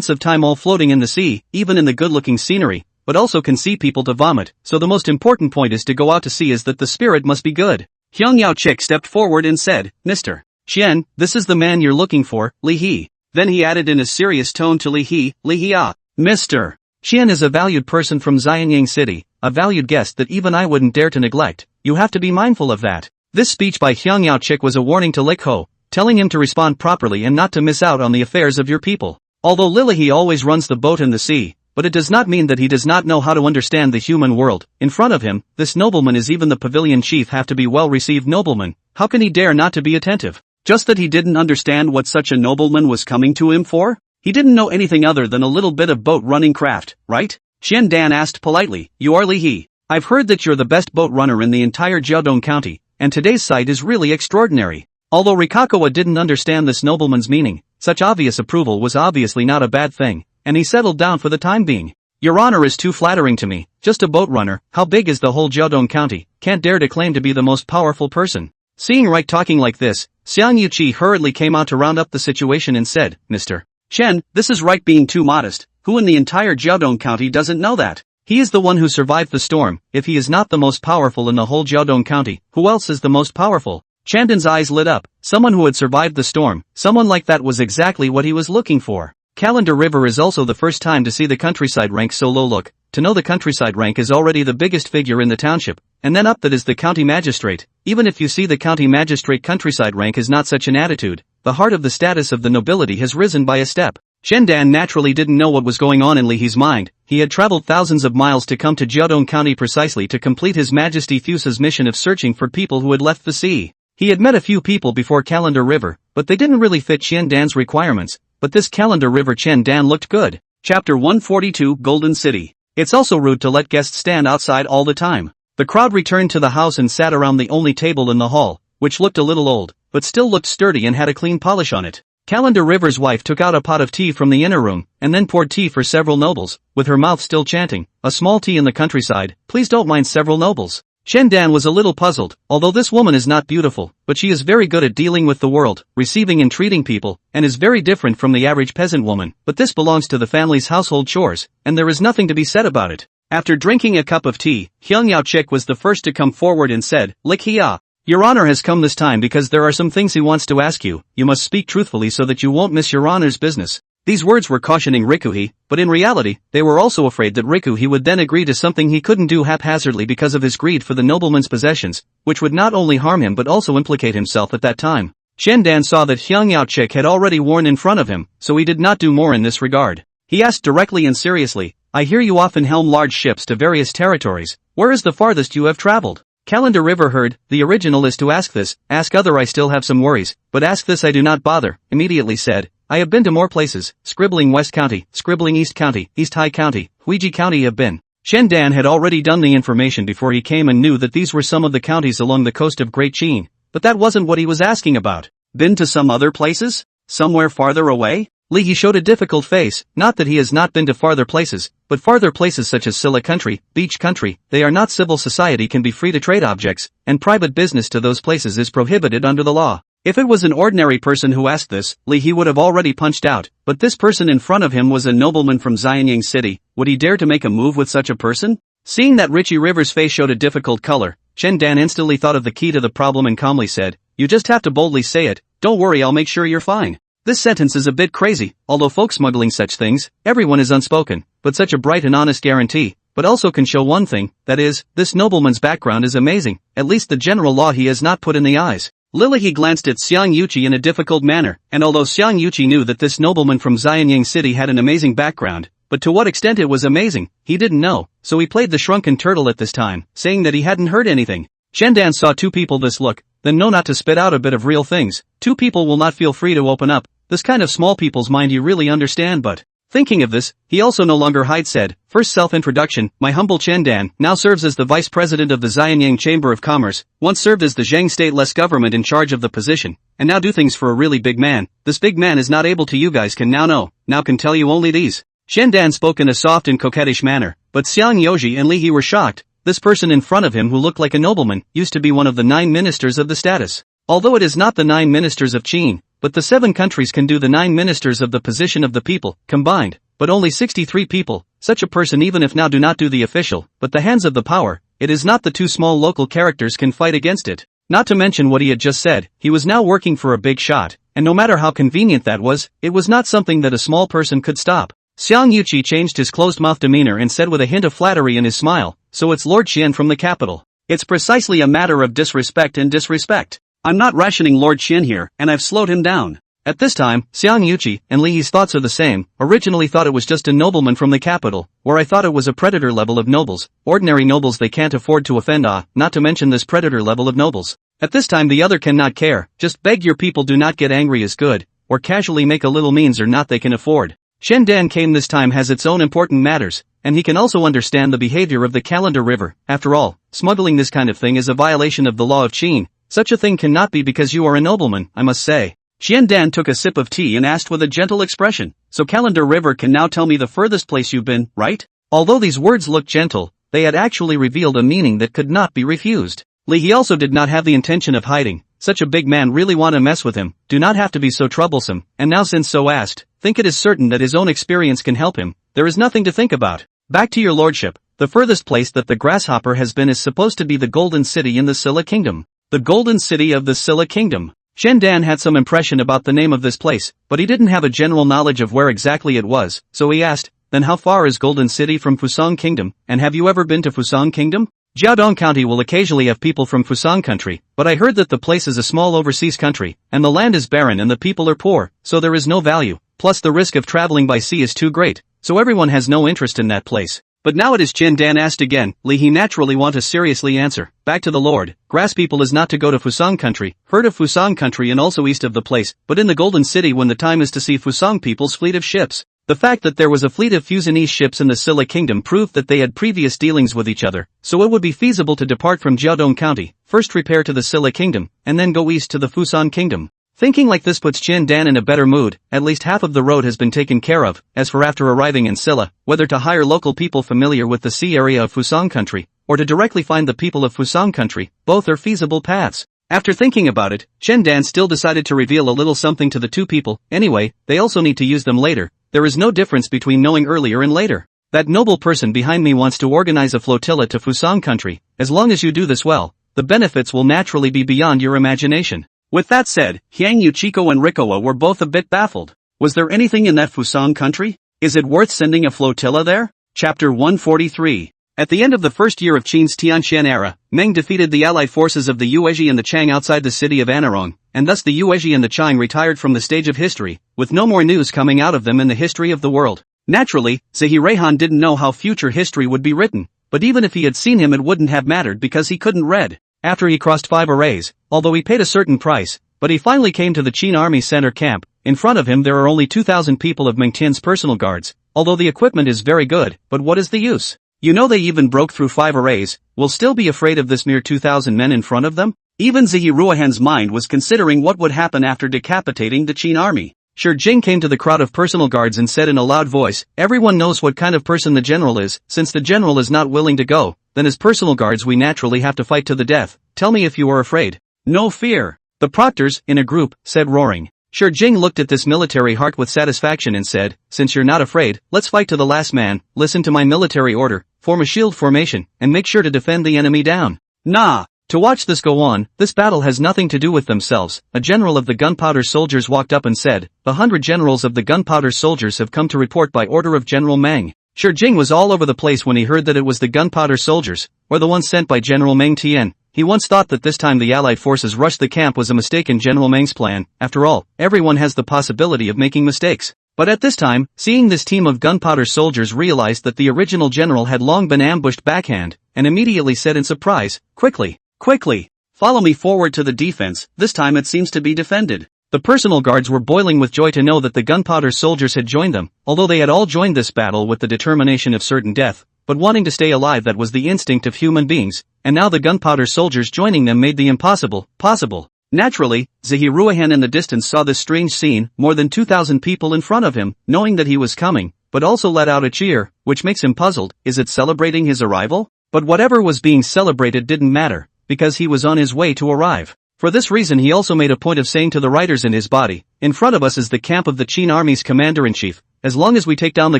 of time all floating in the sea, even in the good-looking scenery, but also can see people to vomit, so the most important point is to go out to sea is that the spirit must be good. Hyung Yao Chik stepped forward and said, "Mr. Chen, this is the man you're looking for, Li He." Then he added in a serious tone to Li He, "Mr. Chen is a valued person from Xianyang City, a valued guest that even I wouldn't dare to neglect. You have to be mindful of that." This speech by Hyung Yao Chik was a warning to Lik Ho, telling him to respond properly and not to miss out on the affairs of your people. Although Lilihe always runs the boat in the sea, but it does not mean that he does not know how to understand the human world. In front of him, this nobleman is even the pavilion chief have to be well-received nobleman. How can he dare not to be attentive? Just that he didn't understand what such a nobleman was coming to him for? He didn't know anything other than a little bit of boat running craft, right? Shen Dan asked politely, "You are Li He. I've heard that you're the best boat runner in the entire Jiaodong County, and today's sight is really extraordinary." Although Rikakawa didn't understand this nobleman's meaning, such obvious approval was obviously not a bad thing, and he settled down for the time being. "Your honor is too flattering to me, just a boat runner. How big is the whole Jiaodong County? Can't dare to claim to be the most powerful person." Seeing Reich talking like this, Xiang Yuqi hurriedly came out to round up the situation and said, "Mr. Chen, this is Reich being too modest. Who in the entire Jiaodong County doesn't know that? He is the one who survived the storm. If he is not the most powerful in the whole Jiaodong County, who else is the most powerful?" Chandan's eyes lit up. Someone who had survived the storm, someone like that was exactly what he was looking for. Calendar River is also the first time to see the countryside rank so low. Look, to know the countryside rank is already the biggest figure in the township, and then up that is the county magistrate. Even if you see the county magistrate countryside rank is not such an attitude, the heart of the status of the nobility has risen by a step. Shendan naturally didn't know what was going on in Lihe's mind. He had traveled thousands of miles to come to Jiaodong County precisely to complete His Majesty Fusa's mission of searching for people who had left the sea. He had met a few people before Calendar River, but they didn't really fit Shendan's requirements. But this Calendar River Shendan looked good. Chapter 142 Golden City. It's also rude to let guests stand outside all the time. The crowd returned to the house and sat around the only table in the hall, which looked a little old, but still looked sturdy and had a clean polish on it. Calendar River's wife took out a pot of tea from the inner room, and then poured tea for several nobles, with her mouth still chanting, "A small tea in the countryside, please don't mind several nobles." Shendan was a little puzzled. Although this woman is not beautiful, but she is very good at dealing with the world, receiving and treating people, and is very different from the average peasant woman, but this belongs to the family's household chores, and there is nothing to be said about it. After drinking a cup of tea, Hyung Yao Chik was the first to come forward and said, "Lik Hia, your honor has come this time because there are some things he wants to ask you. You must speak truthfully so that you won't miss your honor's business." These words were cautioning Rikuhi, but in reality, they were also afraid that Rikuhi would then agree to something he couldn't do haphazardly because of his greed for the nobleman's possessions, which would not only harm him but also implicate himself at that time. Shendan saw that Hyung Yao Chik had already warned in front of him, so he did not do more in this regard. He asked directly and seriously, "I hear you often helm large ships to various territories. Where is the farthest you have traveled?" Calendar River heard, "The original is to ask this, ask other I still have some worries, but ask this I do not bother," immediately said, "I have been to more places, Scribbling West County, Scribbling East County, East High County, Huiji County have been." Shendan had already done the information before he came and knew that these were some of the counties along the coast of Great Qin, but that wasn't what he was asking about. Been to some other places? Somewhere farther away? Li He showed a difficult face, not that he has not been to farther places, but farther places such as Silla country, beach country, they are not civil society can be free to trade objects, and private business to those places is prohibited under the law. If it was an ordinary person who asked this, Li He would have already punched out, but this person in front of him was a nobleman from Xianyang City. Would he dare to make a move with such a person? Seeing that Richie River's face showed a difficult color, Chen Dan instantly thought of the key to the problem and calmly said, "You just have to boldly say it, don't worry, I'll make sure you're fine." This sentence is a bit crazy, although folk smuggling such things, everyone is unspoken, but such a bright and honest guarantee, but also can show one thing, that is, this nobleman's background is amazing, at least the general law he has not put in the eyes. He glanced at Xiang Yuqi in a difficult manner, and although Xiang Yuqi knew that this nobleman from Xianyang City had an amazing background, but to what extent it was amazing, he didn't know, so he played the shrunken turtle at this time, saying that he hadn't heard anything. Chen Dan saw two people this look, then know not to spit out a bit of real things. Two people will not feel free to open up, this kind of small people's mind you really understand, but thinking of this, he also no longer hide said, first self-introduction, my humble Chen Dan, now serves as the vice president of the Xianyang Chamber of Commerce, once served as the Zhang state-less government in charge of the position, and now do things for a really big man. This big man is not able to you guys can now know, now can tell you only these. Chen Dan spoke in a soft and coquettish manner, but Xiang Yoji and Li He were shocked. This person in front of him who looked like a nobleman, used to be one of the 9 ministers of the status. Although it is not the 9 ministers of Qin, but the 7 countries can do the 9 ministers of the position of the people, combined, but only 63 people, such a person even if now do not do the official, but the hands of the power, it is not the 2 small local characters can fight against it. Not to mention what he had just said, he was now working for a big shot, and no matter how convenient that was, it was not something that a small person could stop. Xiang Yuqi changed his closed-mouth demeanor and said with a hint of flattery in his smile, so it's Lord Qian from the capital. It's precisely a matter of disrespect and disrespect. I'm not rationing Lord Qian here, and I've slowed him down. At this time, Xiang Yuqi and Li He's thoughts are the same, originally thought it was just a nobleman from the capital, where I thought it was a predator level of nobles, ordinary nobles they can't afford to offend not to mention this predator level of nobles. At this time the other cannot care, just beg your people do not get angry is good, or casually make a little means or not they can afford. Chen Dan came this time has its own important matters, and he can also understand the behavior of the Calendar River. After all, smuggling this kind of thing is a violation of the law of Qin. Such a thing cannot be because you are a nobleman, I must say. Chen Dan took a sip of tea and asked with a gentle expression, so Calendar River can now tell me the furthest place you've been, right? Although these words looked gentle, they had actually revealed a meaning that could not be refused. Li He also did not have the intention of hiding. Such a big man really want to mess with him, do not have to be so troublesome, and now since so asked, think it is certain that his own experience can help him, there is nothing to think about. Back to your lordship, the furthest place that the grasshopper has been is supposed to be the Golden City in the Silla Kingdom. The Golden City of the Silla Kingdom. Chen Dan had some impression about the name of this place, but he didn't have a general knowledge of where exactly it was, so he asked, then how far is Golden City from Fusang Kingdom, and have you ever been to Fusang Kingdom? Jiaodong County will occasionally have people from Fusang country, but I heard that the place is a small overseas country, and the land is barren and the people are poor, so there is no value, plus the risk of traveling by sea is too great, so everyone has no interest in that place. But now it is Chen Dan asked again, Li He naturally want to seriously answer, back to the Lord, grass people is not to go to Fusang country, heard of Fusang country and also east of the place, but in the Golden City when the time is to see Fusang people's fleet of ships. The fact that there was a fleet of Fusanese ships in the Silla Kingdom proved that they had previous dealings with each other, so it would be feasible to depart from Jiaodong County, first repair to the Silla Kingdom, and then go east to the Fusan Kingdom. Thinking like this puts Chen Dan in a better mood, at least half of the road has been taken care of. As for after arriving in Silla, whether to hire local people familiar with the sea area of Fusang country, or to directly find the people of Fusang country, both are feasible paths. After thinking about it, Chen Dan still decided to reveal a little something to the two people. Anyway, they also need to use them later. There is no difference between knowing earlier and later. That noble person behind me wants to organize a flotilla to Fusang country. As long as you do this well, the benefits will naturally be beyond your imagination. With that said, Hyang Yuchiko and Rikoa were both a bit baffled. Was there anything in that Fusang country? Is it worth sending a flotilla there? Chapter 143. At the end of the first year of Qin's Tianxian era, Meng defeated the allied forces of the Yuezhi and the Chang outside the city of Anarong, and thus the Yuezhi and the Chang retired from the stage of history, with no more news coming out of them in the history of the world. Naturally, Zihi Reihan didn't know how future history would be written, but even if he had seen him it wouldn't have mattered because he couldn't read. After he crossed 5 arrays, although he paid a certain price, but he finally came to the Qin Army Center camp. In front of him there are only 2,000 people of Meng Tian's personal guards, although the equipment is very good, but what is the use? You know they even broke through 5 arrays, will still be afraid of this mere 2,000 men in front of them? Even Zihi Ruohan's mind was considering what would happen after decapitating the Qin army. Shi Jing came to the crowd of personal guards and said in a loud voice, "Everyone knows what kind of person the general is. Since the general is not willing to go, then as personal guards we naturally have to fight to the death. Tell me if you are afraid." "No fear," the proctors, in a group, said roaring. Shi Jing looked at this military heart with satisfaction and said, "Since you're not afraid, let's fight to the last man. Listen to my military order, form a shield formation, and make sure to defend the enemy down." "Nah. To watch this go on, this battle has nothing to do with themselves." A general of the gunpowder soldiers walked up and said, "The 100 generals of the gunpowder soldiers have come to report by order of General Meng." Shi Jing was all over the place when he heard that it was the gunpowder soldiers, or the ones sent by General Meng Tian. He once thought that this time the Allied forces rushed the camp was a mistake in General Meng's plan. After all, everyone has the possibility of making mistakes. But at this time, seeing this team of gunpowder soldiers realized that the original general had long been ambushed backhand, and immediately said in surprise, "Quickly! Quickly! Follow me forward to the defense, this time it seems to be defended." The personal guards were boiling with joy to know that the gunpowder soldiers had joined them, although they had all joined this battle with the determination of certain death, but wanting to stay alive. That was the instinct of human beings, and now the gunpowder soldiers joining them made the impossible possible. Naturally, Zihiruahan in the distance saw this strange scene, more than 2,000 people in front of him, knowing that he was coming, but also let out a cheer, which makes him puzzled. Is it celebrating his arrival? But whatever was being celebrated didn't matter, because he was on his way to arrive. For this reason he also made a point of saying to the writers in his body, "In front of us is the camp of the Qin army's commander-in-chief. As long as we take down the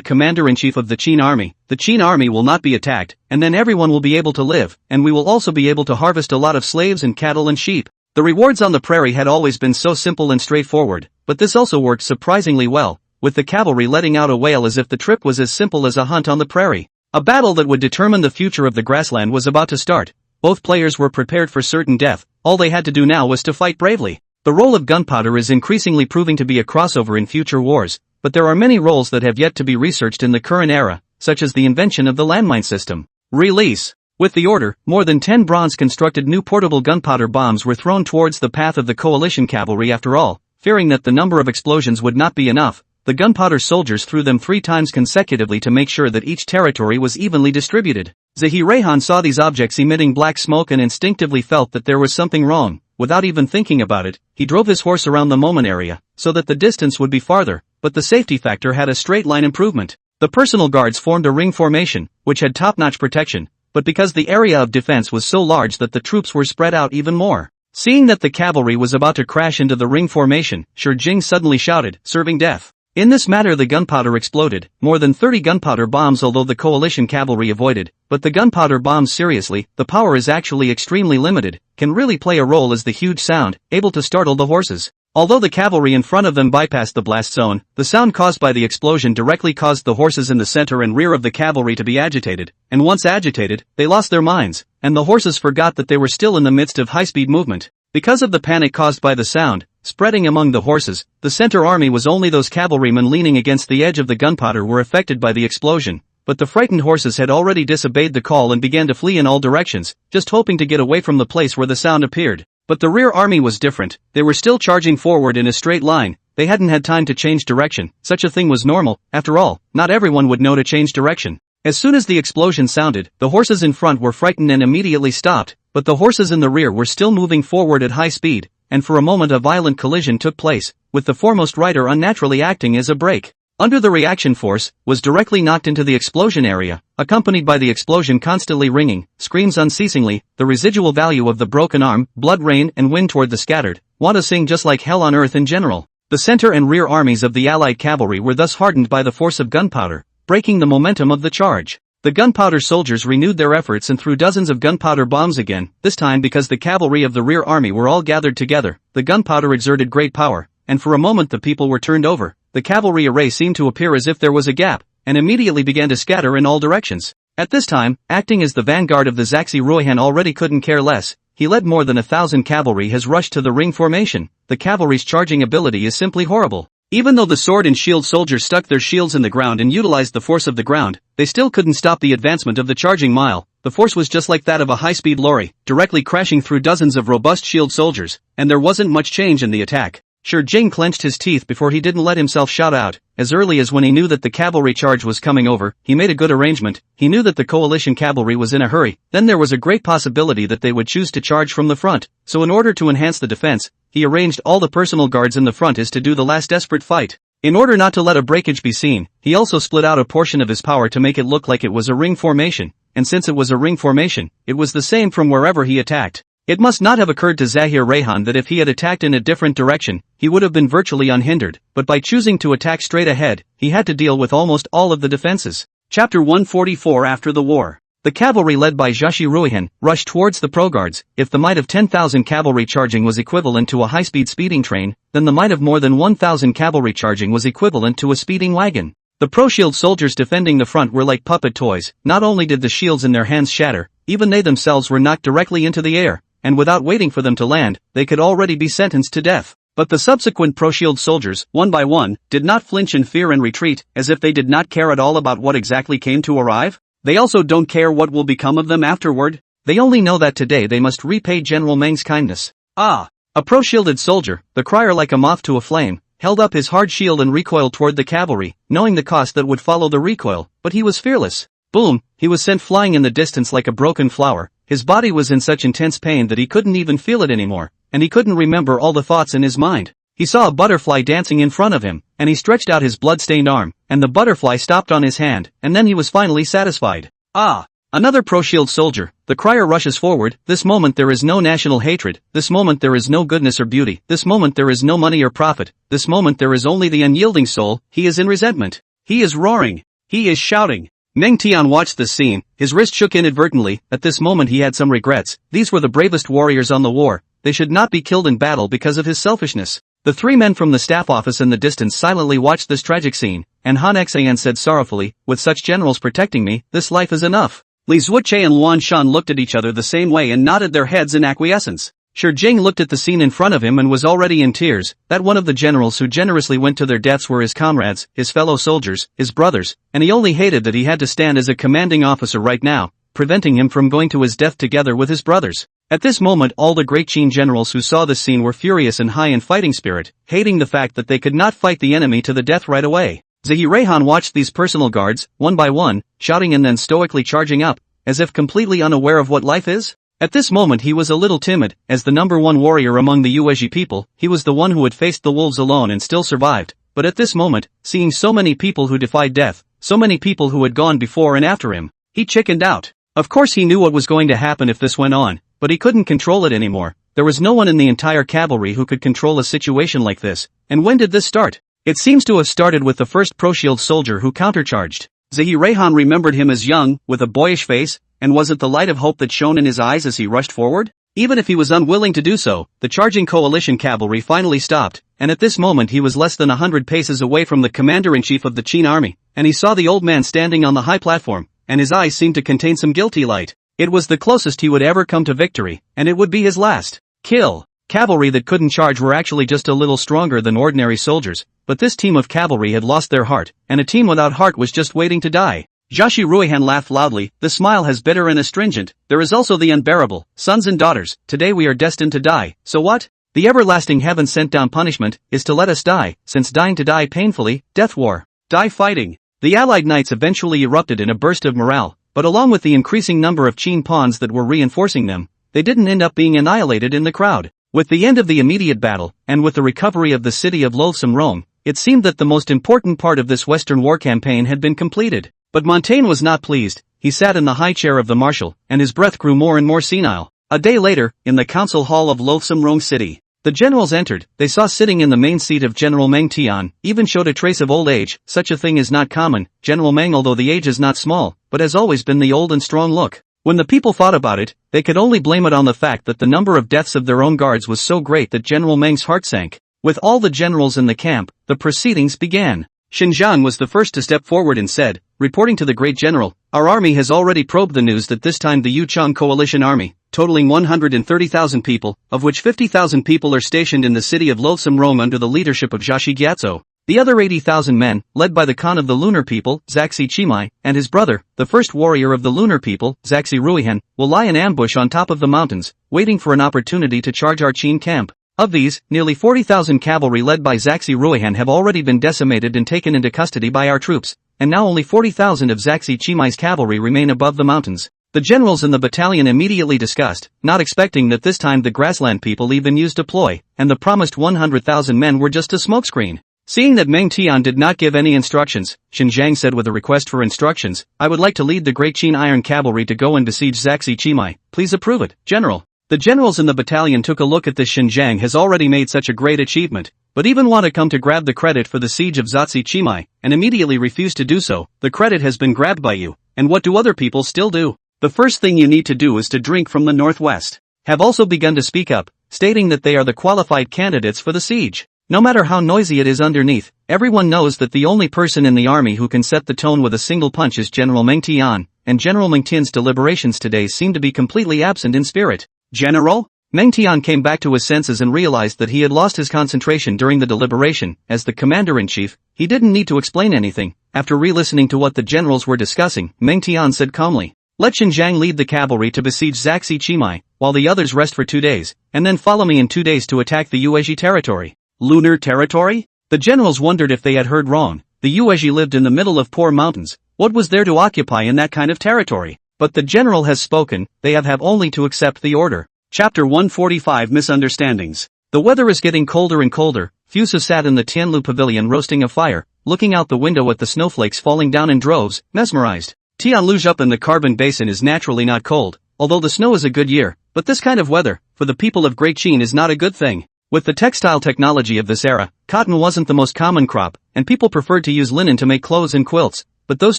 commander-in-chief of the Qin army will not be attacked, and then everyone will be able to live, and we will also be able to harvest a lot of slaves and cattle and sheep." The rewards on the prairie had always been so simple and straightforward, but this also worked surprisingly well, with the cavalry letting out a wail as if the trip was as simple as a hunt on the prairie. A battle that would determine the future of the grassland was about to start. Both players were prepared for certain death, all they had to do now was to fight bravely. The role of gunpowder is increasingly proving to be a crossover in future wars, but there are many roles that have yet to be researched in the current era, such as the invention of the landmine system. Release. With the order, more than 10 bronze-constructed new portable gunpowder bombs were thrown towards the path of the coalition cavalry. After all, fearing that the number of explosions would not be enough, the gunpowder soldiers threw them 3 times consecutively to make sure that each territory was evenly distributed. Zihirehan saw these objects emitting black smoke and instinctively felt that there was something wrong. Without even thinking about it, he drove his horse around the moment area, so that the distance would be farther, but the safety factor had a straight line improvement. The personal guards formed a ring formation, which had top-notch protection, but because the area of defense was so large that the troops were spread out even more. Seeing that the cavalry was about to crash into the ring formation, Shi Jing suddenly shouted, "Serving death." In this matter the gunpowder exploded, more than 30 gunpowder bombs although the coalition cavalry avoided, but the gunpowder bombs seriously, the power is actually extremely limited, can really play a role as the huge sound, able to startle the horses. Although the cavalry in front of them bypassed the blast zone, the sound caused by the explosion directly caused the horses in the center and rear of the cavalry to be agitated, and once agitated, they lost their minds, and the horses forgot that they were still in the midst of high-speed movement. Because of the panic caused by the sound, spreading among the horses, the center army was only those cavalrymen leaning against the edge of the gunpowder were affected by the explosion, but the frightened horses had already disobeyed the call and began to flee in all directions, just hoping to get away from the place where the sound appeared. But the rear army was different, they were still charging forward in a straight line, they hadn't had time to change direction, such a thing was normal, after all, not everyone would know to change direction. As soon as the explosion sounded, the horses in front were frightened and immediately stopped, but the horses in the rear were still moving forward at high speed, and for a moment a violent collision took place, with the foremost rider unnaturally acting as a brake. Under the reaction force, was directly knocked into the explosion area, accompanied by the explosion constantly ringing, screams unceasingly, the residual value of the broken arm, blood rain and wind toward the scattered, want to sing just like hell on earth in general. The center and rear armies of the Allied cavalry were thus hardened by the force of gunpowder, breaking the momentum of the charge. The gunpowder soldiers renewed their efforts and threw dozens of gunpowder bombs again, this time because the cavalry of the rear army were all gathered together. The gunpowder exerted great power, and for a moment the people were turned over. The cavalry array seemed to appear as if there was a gap, and immediately began to scatter in all directions. At this time, acting as the vanguard of the Zaxi Ruihan already couldn't care less. He led more than 1,000 cavalry has rushed to the ring formation. The cavalry's charging ability is simply horrible. Even though the sword and shield soldiers stuck their shields in the ground and utilized the force of the ground, they still couldn't stop the advancement of the charging mile. The force was just like that of a high-speed lorry, directly crashing through dozens of robust shield soldiers, and there wasn't much change in the attack. Shi Jing clenched his teeth before he didn't let himself shout out. As early as when he knew that the cavalry charge was coming over, he made a good arrangement. He knew that the coalition cavalry was in a hurry, then there was a great possibility that they would choose to charge from the front, so in order to enhance the defense, he arranged all the personal guards in the front as to do the last desperate fight. In order not to let a breakage be seen, he also split out a portion of his power to make it look like it was a ring formation, and since it was a ring formation, it was the same from wherever he attacked. It must not have occurred to Zahir Rayhan that if he had attacked in a different direction, he would have been virtually unhindered, but by choosing to attack straight ahead, he had to deal with almost all of the defenses. Chapter 144 After the War. The cavalry led by Zhashi Ruihan rushed towards the pro-guards. If the might of 10,000 cavalry charging was equivalent to a high-speed speeding train, then the might of more than 1,000 cavalry charging was equivalent to a speeding wagon. The pro-shield soldiers defending the front were like puppet toys. Not only did the shields in their hands shatter, even they themselves were knocked directly into the air, and without waiting for them to land, they could already be sentenced to death. But the subsequent pro-shield soldiers, one by one, did not flinch in fear and retreat, as if they did not care at all about what exactly came to arrive. They also don't care what will become of them afterward. They only know that today they must repay General Meng's kindness. Ah! A pro-shielded soldier, the crier like a moth to a flame, held up his hard shield and recoiled toward the cavalry, knowing the cost that would follow the recoil, but he was fearless. Boom! He was sent flying in the distance like a broken flower. His body was in such intense pain that he couldn't even feel it anymore, and he couldn't remember all the thoughts in his mind. He saw a butterfly dancing in front of him, and he stretched out his blood-stained arm, and the butterfly stopped on his hand, and then he was finally satisfied. Ah! Another pro-shield soldier, the crier rushes forward. This moment there is no national hatred, this moment there is no goodness or beauty, this moment there is no money or profit, this moment there is only the unyielding soul. He is in resentment. He is roaring. He is shouting. Meng Tian watched this scene, his wrist shook inadvertently. At this moment he had some regrets. These were the bravest warriors on the war, they should not be killed in battle because of his selfishness. The three men from the staff office in the distance silently watched this tragic scene, and Han Xian said sorrowfully, with such generals protecting me, this life is enough. Li Zuoche and Luan Shan looked at each other the same way and nodded their heads in acquiescence. Shi Jing looked at the scene in front of him and was already in tears. That one of the generals who generously went to their deaths were his comrades, his fellow soldiers, his brothers, and he only hated that he had to stand as a commanding officer right now, preventing him from going to his death together with his brothers. At this moment all the great Qin generals who saw this scene were furious and high in fighting spirit, hating the fact that they could not fight the enemy to the death right away. Zahir Rayhan watched these personal guards, one by one, shouting and then stoically charging up, as if completely unaware of what life is. At this moment he was a little timid. As the number one warrior among the Yuezhi people, he was the one who had faced the wolves alone and still survived. But at this moment, seeing so many people who defied death, so many people who had gone before and after him, he chickened out. Of course he knew what was going to happen if this went on, but he couldn't control it anymore. There was no one in the entire cavalry who could control a situation like this. And when did this start? It seems to have started with the first pro-shield soldier who countercharged. Zahir Rayhan remembered him as young, with a boyish face, and was it the light of hope that shone in his eyes as he rushed forward? Even if he was unwilling to do so, the charging coalition cavalry finally stopped, and at this moment he was less than 100 paces away from the commander-in-chief of the Qin army, and he saw the old man standing on the high platform, and his eyes seemed to contain some guilty light. It was the closest he would ever come to victory, and it would be his last kill. Cavalry that couldn't charge were actually just a little stronger than ordinary soldiers, but this team of cavalry had lost their heart, and a team without heart was just waiting to die. Zhashi Ruihan laughed loudly. The smile has bitter and astringent. There is also the unbearable. Sons and daughters, today we are destined to die. So what? The everlasting heaven sent down punishment is to let us die, since dying to die painfully, death war. Die fighting. The allied knights eventually erupted in a burst of morale, but along with the increasing number of Qin pawns that were reinforcing them, they didn't end up being annihilated in the crowd. With the end of the immediate battle, and with the recovery of the city of loathsome Rome, it seemed that the most important part of this Western war campaign had been completed. But Montaigne was not pleased. He sat in the high chair of the marshal, and his breath grew more and more senile. A day later, in the council hall of loathsome Rome City, the generals entered. They saw sitting in the main seat of General Meng Tian, even showed a trace of old age. Such a thing is not common. General Meng, although the age is not small, but has always been the old and strong look. When the people thought about it, they could only blame it on the fact that the number of deaths of their own guards was so great that General Meng's heart sank. With all the generals in the camp, the proceedings began. Xinjiang was the first to step forward and said, reporting to the great general, our army has already probed the news that this time the Yuchang coalition army, totaling 130,000 people, of which 50,000 people are stationed in the city of loathsome Rome under the leadership of Zhashi Gyatso. The other 80,000 men, led by the Khan of the lunar people, Zaxi Chimai, and his brother, the first warrior of the lunar people, Zaxi Ruihan, will lie in ambush on top of the mountains, waiting for an opportunity to charge our Qin camp. Of these, nearly 40,000 cavalry led by Zaxi Ruihan have already been decimated and taken into custody by our troops, and now only 40,000 of Zaxi Chimai's cavalry remain above the mountains. The generals in the battalion immediately discussed, not expecting that this time the grassland people even used a ploy, and the promised 100,000 men were just a smokescreen. Seeing that Meng Tian did not give any instructions, Xinjiang said with a request for instructions, I would like to lead the Great Qin Iron Cavalry to go and besiege Zaxi Chimai, please approve it, General. The generals in the battalion took a look at this. Xinjiang has already made such a great achievement, but even want to come to grab the credit for the siege of Zaxi Chimai, and immediately refuse to do so. The credit has been grabbed by you, and what do other people still do? The first thing you need to do is to drink from the northwest. Have also begun to speak up, stating that they are the qualified candidates for the siege. No matter how noisy it is underneath, everyone knows that the only person in the army who can set the tone with a single punch is General Meng Tian, and General Meng Tian's deliberations today seem to be completely absent in spirit. General? Meng Tian came back to his senses and realized that he had lost his concentration during the deliberation. As the commander-in-chief, he didn't need to explain anything. After re-listening to what the generals were discussing, Meng Tian said calmly, let Xinjiang lead the cavalry to besiege Zaxi Chimai, while the others rest for 2 days, and then follow me in 2 days to attack the Yuezhi territory. Lunar territory? The generals wondered if they had heard wrong. The Yuezhi lived in the middle of poor mountains. What was there to occupy in that kind of territory? But the general has spoken, they have only to accept the order. Chapter 145 Misunderstandings. The weather is getting colder and colder. Fusu sat in the Tianlu pavilion roasting a fire, looking out the window at the snowflakes falling down in droves, mesmerized. Tianlu's up in the Carbon Basin is naturally not cold, although the snow is a good year, but this kind of weather, for the people of Great Qin is not a good thing. With the textile technology of this era, cotton wasn't the most common crop, and people preferred to use linen to make clothes and quilts, but those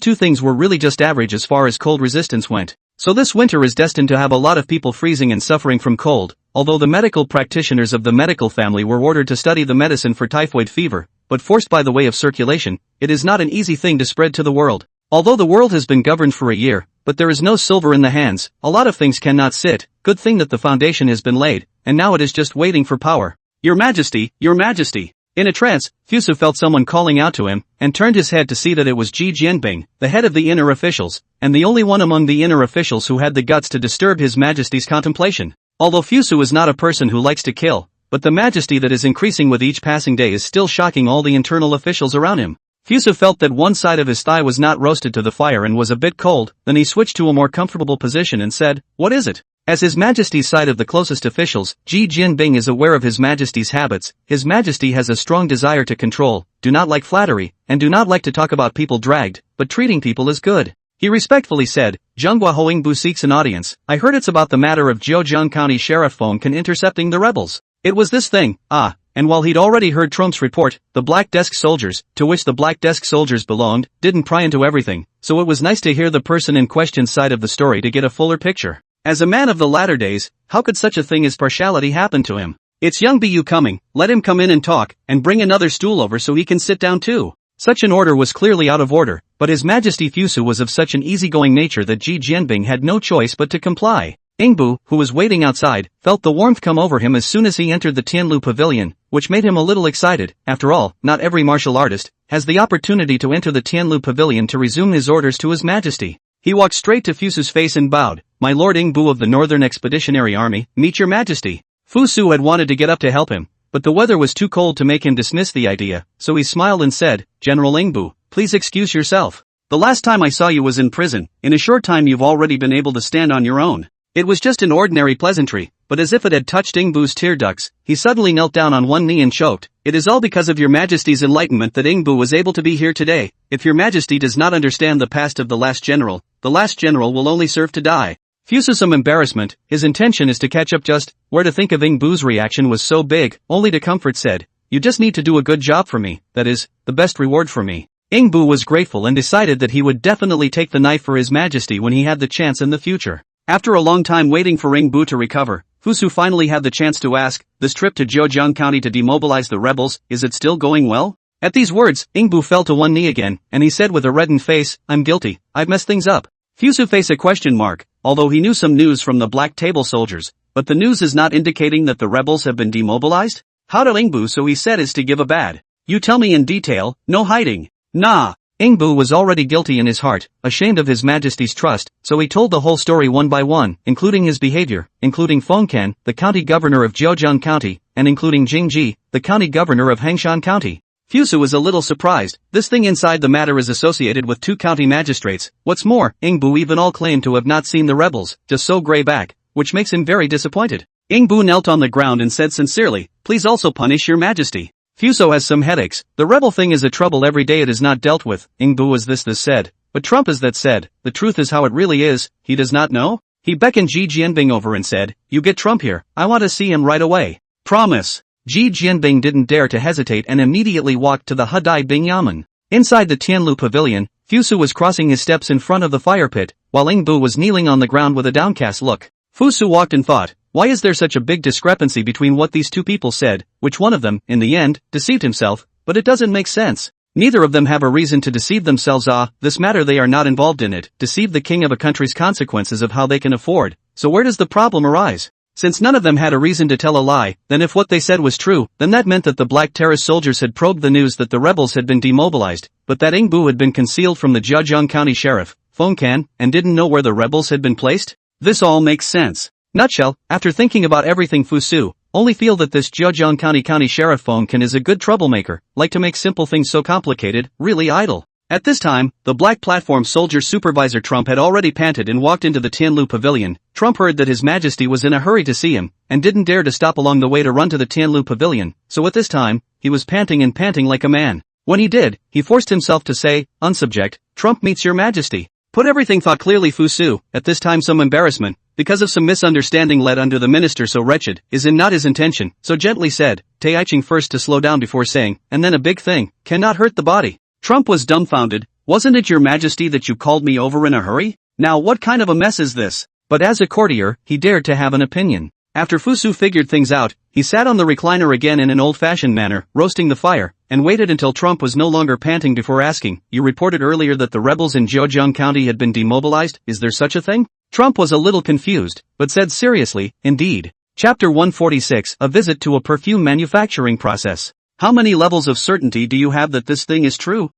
two things were really just average as far as cold resistance went. So this winter is destined to have a lot of people freezing and suffering from cold, although the medical practitioners of the medical family were ordered to study the medicine for typhoid fever, but forced by the way of circulation, it is not an easy thing to spread to the world. Although the world has been governed for a year, but there is no silver in the hands, a lot of things cannot sit, good thing that the foundation has been laid, and now it is just waiting for power. Your Majesty, Your Majesty. In a trance, Fusu felt someone calling out to him, and turned his head to see that it was Ji Jianbing, the head of the inner officials, and the only one among the inner officials who had the guts to disturb His Majesty's contemplation. Although Fusu is not a person who likes to kill, but the majesty that is increasing with each passing day is still shocking all the internal officials around him. Fusu felt that one side of his thigh was not roasted to the fire and was a bit cold, then he switched to a more comfortable position and said, what is it? As His Majesty's side of the closest officials, Ji Jianbing is aware of His Majesty's habits. His Majesty has a strong desire to control, do not like flattery, and do not like to talk about people dragged, but treating people is good. He respectfully said, Zhenghua Hoingbu seeks an audience. I heard it's about the matter of Zhejiang County Sheriff Feng Can intercepting the rebels. It was this thing, and while he'd already heard Trump's report, the Black Desk soldiers, to which the Black Desk soldiers belonged, didn't pry into everything, so it was nice to hear the person in question's side of the story to get a fuller picture. As a man of the latter days, how could such a thing as partiality happen to him? It's young Bu coming, let him come in and talk, and bring another stool over so he can sit down too. Such an order was clearly out of order, but His Majesty Fusu was of such an easygoing nature that Ji Jianbing had no choice but to comply. Ingbu, who was waiting outside, felt the warmth come over him as soon as he entered the Tianlu pavilion, which made him a little excited. After all, not every martial artist has the opportunity to enter the Tianlu pavilion to resume his orders to His Majesty. He walked straight to Fusu's face and bowed. My Lord Ingbu of the Northern Expeditionary Army, meet Your Majesty. Fusu had wanted to get up to help him, but the weather was too cold to make him dismiss the idea, so he smiled and said, General Ingbu, please excuse yourself. The last time I saw you was in prison. In a short time you've already been able to stand on your own. It was just an ordinary pleasantry, but as if it had touched Ingbu's tear ducts, he suddenly knelt down on one knee and choked. It is all because of Your Majesty's enlightenment that Ingbu was able to be here today. If Your Majesty does not understand the past of the last general will only serve to die. Fusu some embarrassment, his intention is to catch up just, where to think of Ingbu's reaction was so big, only to comfort said, you just need to do a good job for me, that is, the best reward for me. Ingbu was grateful and decided that he would definitely take the knife for His Majesty when he had the chance in the future. After a long time waiting for Ingbu to recover, Fusu finally had the chance to ask, this trip to Zhejiang County to demobilize the rebels, is it still going well? At these words, Ingbu fell to one knee again, and he said with a reddened face, I'm guilty, I've messed things up. Fusu faced a question mark, although he knew some news from the Black Table soldiers, but the news is not indicating that the rebels have been demobilized? How to Ingbu so he said is to give a bad. You tell me in detail, no hiding. Nah. Ingbu was already guilty in his heart, ashamed of His Majesty's trust, so he told the whole story one by one, including his behavior, including Feng Can, the county governor of Zhejiang County, and including Jingji, the county governor of Hengshan County. Fusu was a little surprised. This thing inside the matter is associated with 2 county magistrates. What's more, Ingbu even all claimed to have not seen the rebels, just so gray back, which makes him very disappointed. Ingbu knelt on the ground and said sincerely, "Please also punish your majesty. Fuso has some headaches. The rebel thing is a trouble every day it is not dealt with." Ingbu was this said. But Trump is that said. The truth is how it really is. He does not know? He beckoned Ji Jianbing over and said, "You get Trump here. I want to see him right away." "Promise." Ji Jianbing didn't dare to hesitate and immediately walked to the Hudai Bing Yamen. Inside the Tianlu pavilion, Fusu was crossing his steps in front of the fire pit, while Ingbu was kneeling on the ground with a downcast look. Fusu walked and thought, why is there such a big discrepancy between what these 2 people said, which one of them, in the end, deceived himself, but it doesn't make sense. Neither of them have a reason to deceive themselves. This matter they are not involved in it, deceive the king of a country's consequences of how they can afford, so where does the problem arise? Since none of them had a reason to tell a lie, then if what they said was true, then that meant that the Black Terrace soldiers had probed the news that the rebels had been demobilized, but that Ingbu had been concealed from the Zhejiang County Sheriff, Fengcan, and didn't know where the rebels had been placed? This all makes sense. Nutshell, after thinking about everything Fusu, only feel that this Zhejiang County Sheriff Fengcan is a good troublemaker, like to make simple things so complicated, really idle. At this time, the Black Platform Soldier Supervisor Trump had already panted and walked into the Tianlu Pavilion. Trump heard that His Majesty was in a hurry to see him, and didn't dare to stop along the way to run to the Tianlu Pavilion, so at this time, he was panting like a man. When he did, he forced himself to say, "Unsubject, Trump meets your Majesty." Put everything thought clearly Fusu, at this time some embarrassment, because of some misunderstanding led under the minister so wretched, is in not his intention, so gently said, Taiching first to slow down before saying, and then a big thing, cannot hurt the body. Trump was dumbfounded. Wasn't it your Majesty that you called me over in a hurry? Now what kind of a mess is this? But as a courtier, he dared to have an opinion. After Fusu figured things out, he sat on the recliner again in an old-fashioned manner, roasting the fire, and waited until Trump was no longer panting before asking, "You reported earlier that the rebels in Zhejiang County had been demobilized, is there such a thing?" Trump was a little confused, but said seriously, "Indeed." Chapter 146, A Visit to a Perfume Manufacturing Process. How many levels of certainty do you have that this thing is true?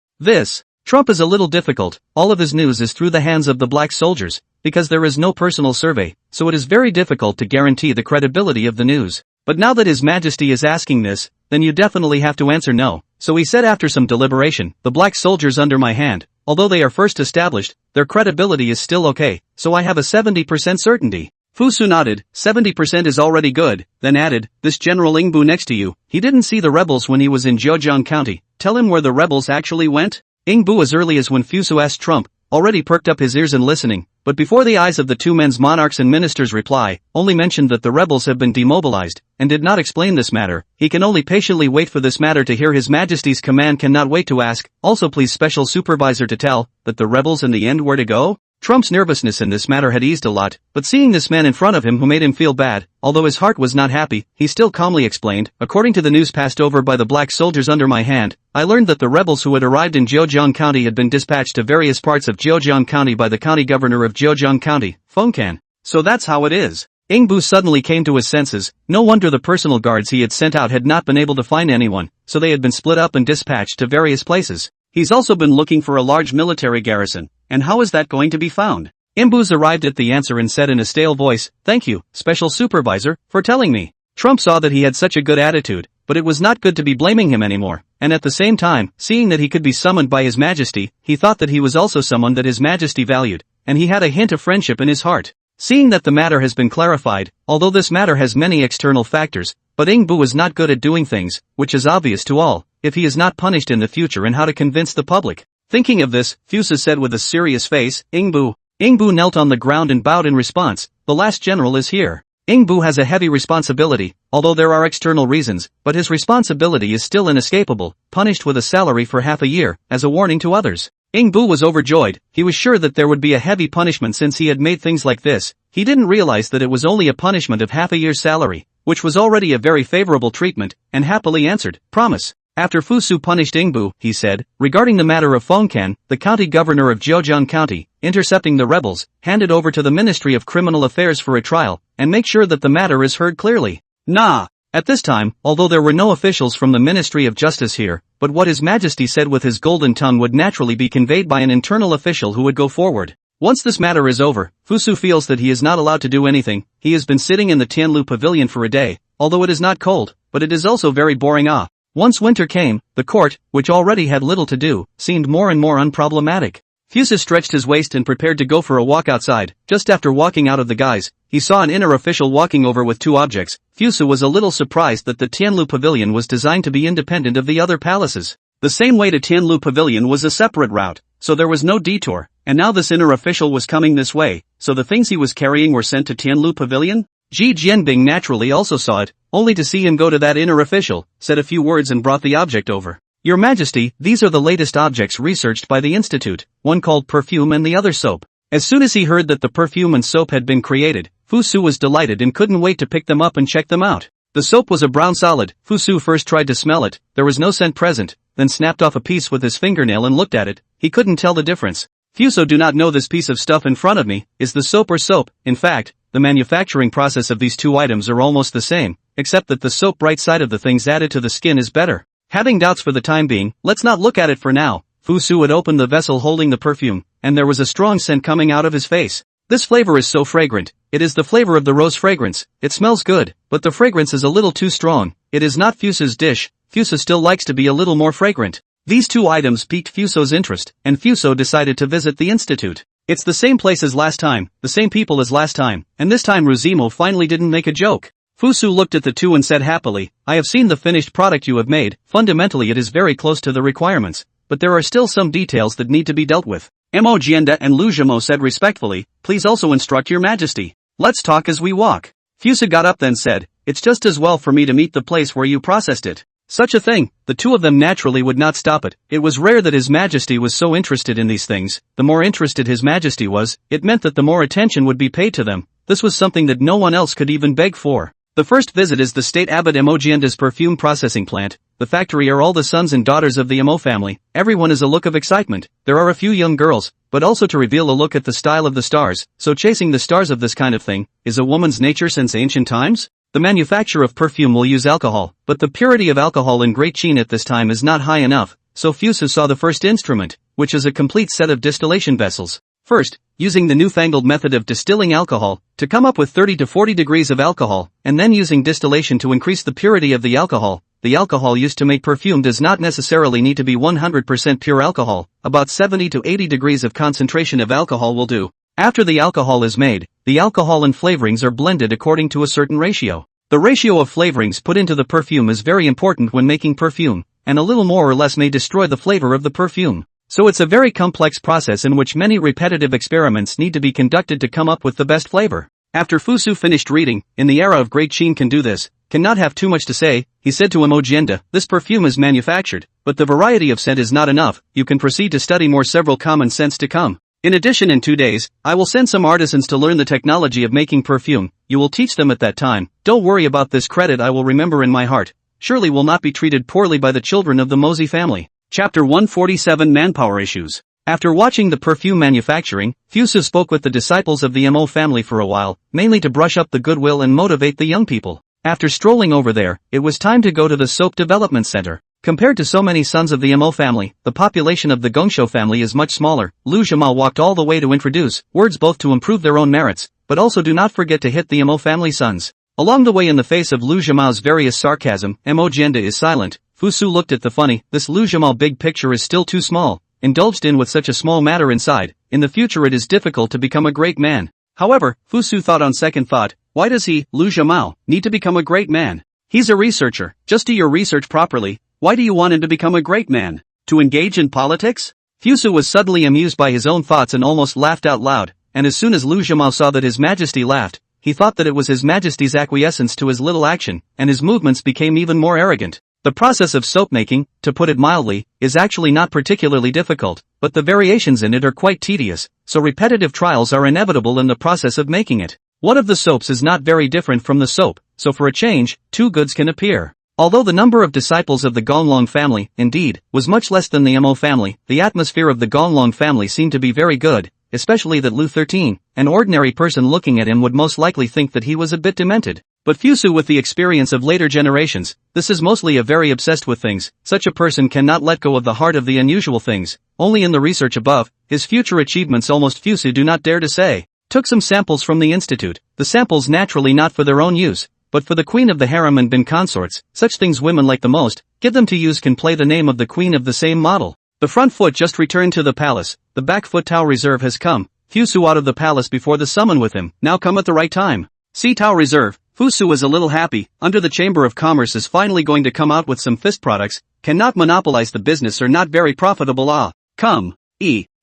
Trump is a little difficult. All of his news is through the hands of the black soldiers, because there is no personal survey, so it is very difficult to guarantee the credibility of the news. But now that His Majesty is asking this, then you definitely have to answer no. So he said after some deliberation, the black soldiers under my hand, although they are first established, their credibility is still okay, so I have a 70% certainty. Fusu nodded, 70% is already good, then added, this General Ingbu next to you, he didn't see the rebels when he was in Zhejiang County, tell him where the rebels actually went? Ingbu as early as when Fusu asked Trump, already perked up his ears and listening, but before the eyes of the two men's monarchs and ministers reply, only mentioned that the rebels have been demobilized, and did not explain this matter. He can only patiently wait for this matter to hear His Majesty's command, cannot wait to ask, also please special supervisor to tell, that the rebels in the end where to go? Trump's nervousness in this matter had eased a lot, but seeing this man in front of him who made him feel bad, although his heart was not happy, he still calmly explained, according to the news passed over by the black soldiers under my hand, I learned that the rebels who had arrived in Zhejiang County had been dispatched to various parts of Zhejiang County by the county governor of Zhejiang County, Fengcan. So that's how it is. Ingbu suddenly came to his senses. No wonder the personal guards he had sent out had not been able to find anyone, so they had been split up and dispatched to various places. He's also been looking for a large military garrison, and how is that going to be found? Ingbu's arrived at the answer and said in a stale voice, thank you, special supervisor, for telling me. Trump saw that he had such a good attitude, but it was not good to be blaming him anymore, and at the same time, seeing that he could be summoned by His Majesty, he thought that he was also someone that His Majesty valued, and he had a hint of friendship in his heart. Seeing that the matter has been clarified, although this matter has many external factors, but Ingbu is not good at doing things, which is obvious to all, if he is not punished in the future, and how to convince the public. Thinking of this, Fusa said with a serious face, Ingbu. Ingbu knelt on the ground and bowed in response, the last general is here. Ingbu has a heavy responsibility, although there are external reasons, but his responsibility is still inescapable, punished with a salary for half a year, as a warning to others. Ingbu was overjoyed. He was sure that there would be a heavy punishment since he had made things like this. He didn't realize that it was only a punishment of half a year's salary, which was already a very favorable treatment, and happily answered, promise. After Fusu punished Ingbu, he said, regarding the matter of Fengcan, the county governor of Zhejiang County, intercepting the rebels, handed over to the Ministry of Criminal Affairs for a trial, and make sure that the matter is heard clearly. Nah. At this time, although there were no officials from the Ministry of Justice here, but what His Majesty said with his golden tongue would naturally be conveyed by an internal official who would go forward. Once this matter is over, Fusu feels that he is not allowed to do anything. He has been sitting in the Tianlu Pavilion for a day, although it is not cold, but it is also very boring. Once winter came, the court, which already had little to do, seemed more and more unproblematic. Fusa stretched his waist and prepared to go for a walk outside. Just after walking out of the guise, he saw an inner official walking over with two objects. Fusa was a little surprised that the Tianlu Pavilion was designed to be independent of the other palaces. The same way to Tianlu Pavilion was a separate route, so there was no detour, and now this inner official was coming this way, so the things he was carrying were sent to Tianlu Pavilion? Ji Jianbing naturally also saw it, only to see him go to that inner official, said a few words and brought the object over. Your Majesty, these are the latest objects researched by the Institute, one called perfume and the other soap. As soon as he heard that the perfume and soap had been created, Fusu was delighted and couldn't wait to pick them up and check them out. The soap was a brown solid. Fusu first tried to smell it, there was no scent present, then snapped off a piece with his fingernail and looked at it. He couldn't tell the difference. Fuso do not know this piece of stuff in front of me, is the soap or soap. In fact, the manufacturing process of these two items are almost the same, except that the soap right side of the things added to the skin is better. Having doubts for the time being, let's not look at it for now. Fusu had opened the vessel holding the perfume, and there was a strong scent coming out of his face. This flavor is so fragrant, it is the flavor of the rose fragrance. It smells good, but the fragrance is a little too strong. It is not Fusa's dish. Fusa still likes to be a little more fragrant. These two items piqued Fuso's interest, and Fuso decided to visit the institute. It's the same place as last time, the same people as last time, and this time Ruzimo finally didn't make a joke. Fusu looked at the two and said happily, I have seen the finished product you have made. Fundamentally it is very close to the requirements, but there are still some details that need to be dealt with. Mo Jianda and Lu Zhimo said respectfully, please also instruct your majesty. Let's talk as we walk. Fusa got up then said, it's just as well for me to meet the place where you processed it. Such a thing, the two of them naturally would not stop it. It was rare that His Majesty was so interested in these things. The more interested His Majesty was, it meant that the more attention would be paid to them. This was something that no one else could even beg for. The first visit is the state abbot Emojienda's perfume processing plant. The factory are all the sons and daughters of the Emo family. Everyone is a look of excitement. There are a few young girls, but also to reveal a look at the style of the stars. So chasing the stars of this kind of thing, is a woman's nature since ancient times? The manufacture of perfume will use alcohol, but the purity of alcohol in Great Qin at this time is not high enough, so Fusa saw the first instrument, which is a complete set of distillation vessels. First, using the newfangled method of distilling alcohol, to come up with 30 to 40 degrees of alcohol, and then using distillation to increase the purity of the alcohol. The alcohol used to make perfume does not necessarily need to be 100% pure alcohol, about 70 to 80 degrees of concentration of alcohol will do. After the alcohol is made, the alcohol and flavorings are blended according to a certain ratio. The ratio of flavorings put into the perfume is very important when making perfume, and a little more or less may destroy the flavor of the perfume. So it's a very complex process in which many repetitive experiments need to be conducted to come up with the best flavor. After Fusu finished reading, in the era of Great Qin can do this, cannot have too much to say, he said to Emojienda, this perfume is manufactured, but the variety of scent is not enough, you can proceed to study more several common scents to come. In addition, in 2 days, I will send some artisans to learn the technology of making perfume. You will teach them at that time. Don't worry about this credit, I will remember in my heart. Surely will not be treated poorly by the children of the Mozi family. Chapter 147 Manpower Issues. After watching the perfume manufacturing, Fusu spoke with the disciples of the Mo family for a while, mainly to brush up the goodwill and motivate the young people. After strolling over there, it was time to go to the Soap Development Center. Compared to so many sons of the Mo family, the population of the Gongsho family is much smaller. Lu Zhima walked all the way to introduce words both to improve their own merits, but also do not forget to hit the Mo family sons. Along the way, in the face of Lu Zhimao's various sarcasm, Mo Jianda is silent. Fusu looked at the funny, this Lu Zhimao big picture is still too small, indulged in with such a small matter inside. In the future it is difficult to become a great man. However, Fusu thought on second thought, why does he, Lu Zhimao, need to become a great man? He's a researcher, just do your research properly. Why do you want him to become a great man? To engage in politics? Fusu was suddenly amused by his own thoughts and almost laughed out loud, and as soon as Lu Zhimao saw that His Majesty laughed, he thought that it was His Majesty's acquiescence to his little action, and his movements became even more arrogant. The process of soap making, to put it mildly, is actually not particularly difficult, but the variations in it are quite tedious, so repetitive trials are inevitable in the process of making it. One of the soaps is not very different from the soap, so for a change, two goods can appear. Although the number of disciples of the Gonglong family, indeed, was much less than the Mo family, the atmosphere of the Gonglong family seemed to be very good, especially that Lu 13, an ordinary person looking at him would most likely think that he was a bit demented. But Fusu, with the experience of later generations, this is mostly a very obsessed with things, such a person cannot let go of the heart of the unusual things. Only in the research above, his future achievements almost Fusu do not dare to say. Took some samples from the institute, the samples naturally not for their own use, but for the queen of the harem and bin consorts, such things women like the most, give them to use can play the name of the queen of the same model. The front foot just returned to the palace, the back foot Tao Reserve has come, Fusu out of the palace before the summon with him, now come at the right time. See Tao Reserve, Fusu is a little happy, under the Chamber of Commerce is finally going to come out with some fist products, cannot monopolize the business or not very profitable come,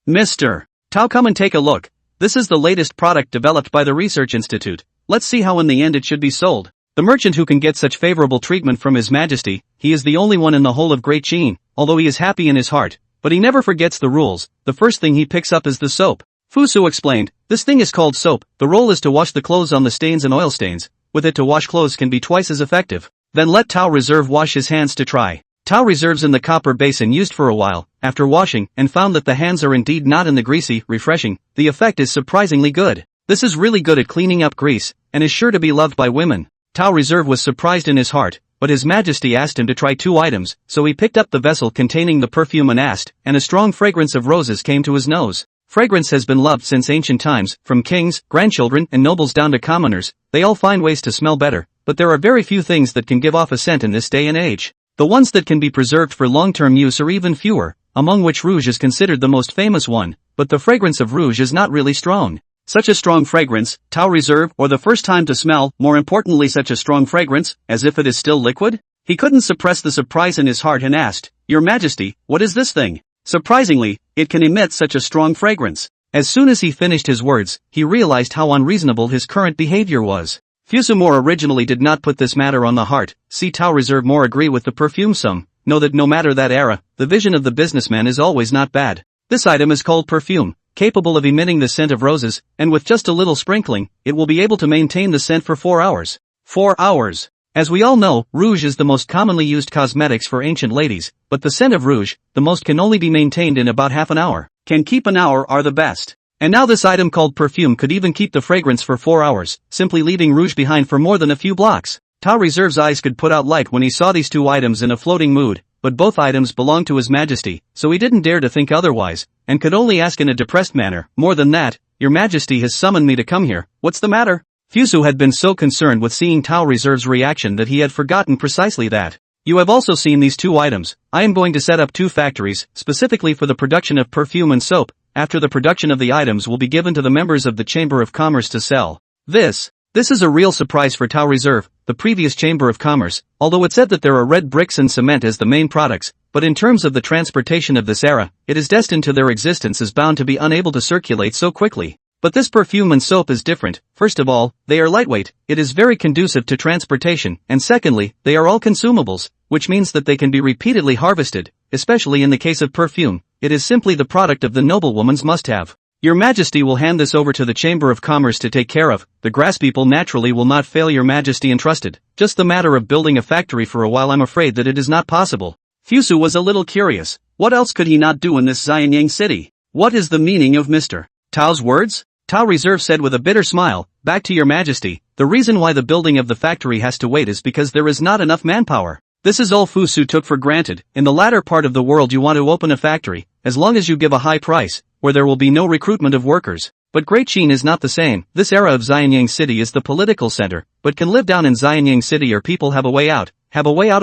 Mr. Tao come and take a look, this is the latest product developed by the Research Institute, let's see how in the end it should be sold. The merchant who can get such favorable treatment from His Majesty, he is the only one in the whole of Great Qin, although he is happy in his heart, but he never forgets the rules, the first thing he picks up is the soap. Fusu explained, this thing is called soap, the role is to wash the clothes on the stains and oil stains, with it to wash clothes can be twice as effective. Then let Tao Reserve wash his hands to try. Tao Reserves in the copper basin used for a while, after washing, and found that the hands are indeed not in the greasy, refreshing, the effect is surprisingly good. This is really good at cleaning up grease, and is sure to be loved by women. Tao Reserve was surprised in his heart, but His Majesty asked him to try 2 items, so he picked up the vessel containing the perfume and asked, and a strong fragrance of roses came to his nose. Fragrance has been loved since ancient times, from kings, grandchildren, and nobles down to commoners, they all find ways to smell better, but there are very few things that can give off a scent in this day and age. The ones that can be preserved for long-term use are even fewer, among which rouge is considered the most famous one, but the fragrance of rouge is not really strong. Such a strong fragrance, Tao Reserve, or the first time to smell, more importantly such a strong fragrance, as if it is still liquid? He couldn't suppress the surprise in his heart and asked, Your Majesty, what is this thing? Surprisingly, it can emit such a strong fragrance. As soon as he finished his words, he realized how unreasonable his current behavior was. Fusu more originally did not put this matter on the heart, see Tao Reserve more agree with the perfume some, know that no matter that era, the vision of the businessman is always not bad. This item is called perfume, capable of emitting the scent of roses, and with just a little sprinkling, it will be able to maintain the scent for 4 hours. 4 hours. As we all know, rouge is the most commonly used cosmetics for ancient ladies, but the scent of rouge, the most can only be maintained in about half an hour. Can keep an hour are the best. And now this item called perfume could even keep the fragrance for 4 hours, simply leaving rouge behind for more than a few blocks. Tao Reserve's eyes could put out light when he saw these 2 items in a floating mood, but both items belonged to His Majesty, so he didn't dare to think otherwise, and could only ask in a depressed manner, more than that, Your Majesty has summoned me to come here, what's the matter? Fusu had been so concerned with seeing Tao Reserve's reaction that he had forgotten precisely that. You have also seen these 2 items, I am going to set up 2 factories, specifically for the production of perfume and soap, after the production of the items will be given to the members of the Chamber of Commerce to sell. This is a real surprise for Tao Reserve, the previous Chamber of Commerce, although it said that there are red bricks and cement as the main products, but in terms of the transportation of this era, it is destined to their existence as bound to be unable to circulate so quickly. But this perfume and soap is different. First of all, they are lightweight, it is very conducive to transportation, and secondly, they are all consumables, which means that they can be repeatedly harvested, especially in the case of perfume, it is simply the product of the noblewoman's must-have. Your Majesty will hand this over to the Chamber of Commerce to take care of, the grass people naturally will not fail Your Majesty entrusted, just the matter of building a factory for a while I'm afraid that it is not possible. Fusu was a little curious, what else could he not do in this Xianyang city? What is the meaning of Mr. Tao's words? Tao Reserve said with a bitter smile, back to Your Majesty, the reason why the building of the factory has to wait is because there is not enough manpower. This is all Fusu took for granted, in the latter part of the world you want to open a factory, as long as you give a high price, where there will be no recruitment of workers. But Great Qin is not the same, this era of Xianyang City is the political center, but can live down in Xianyang City or people have a way out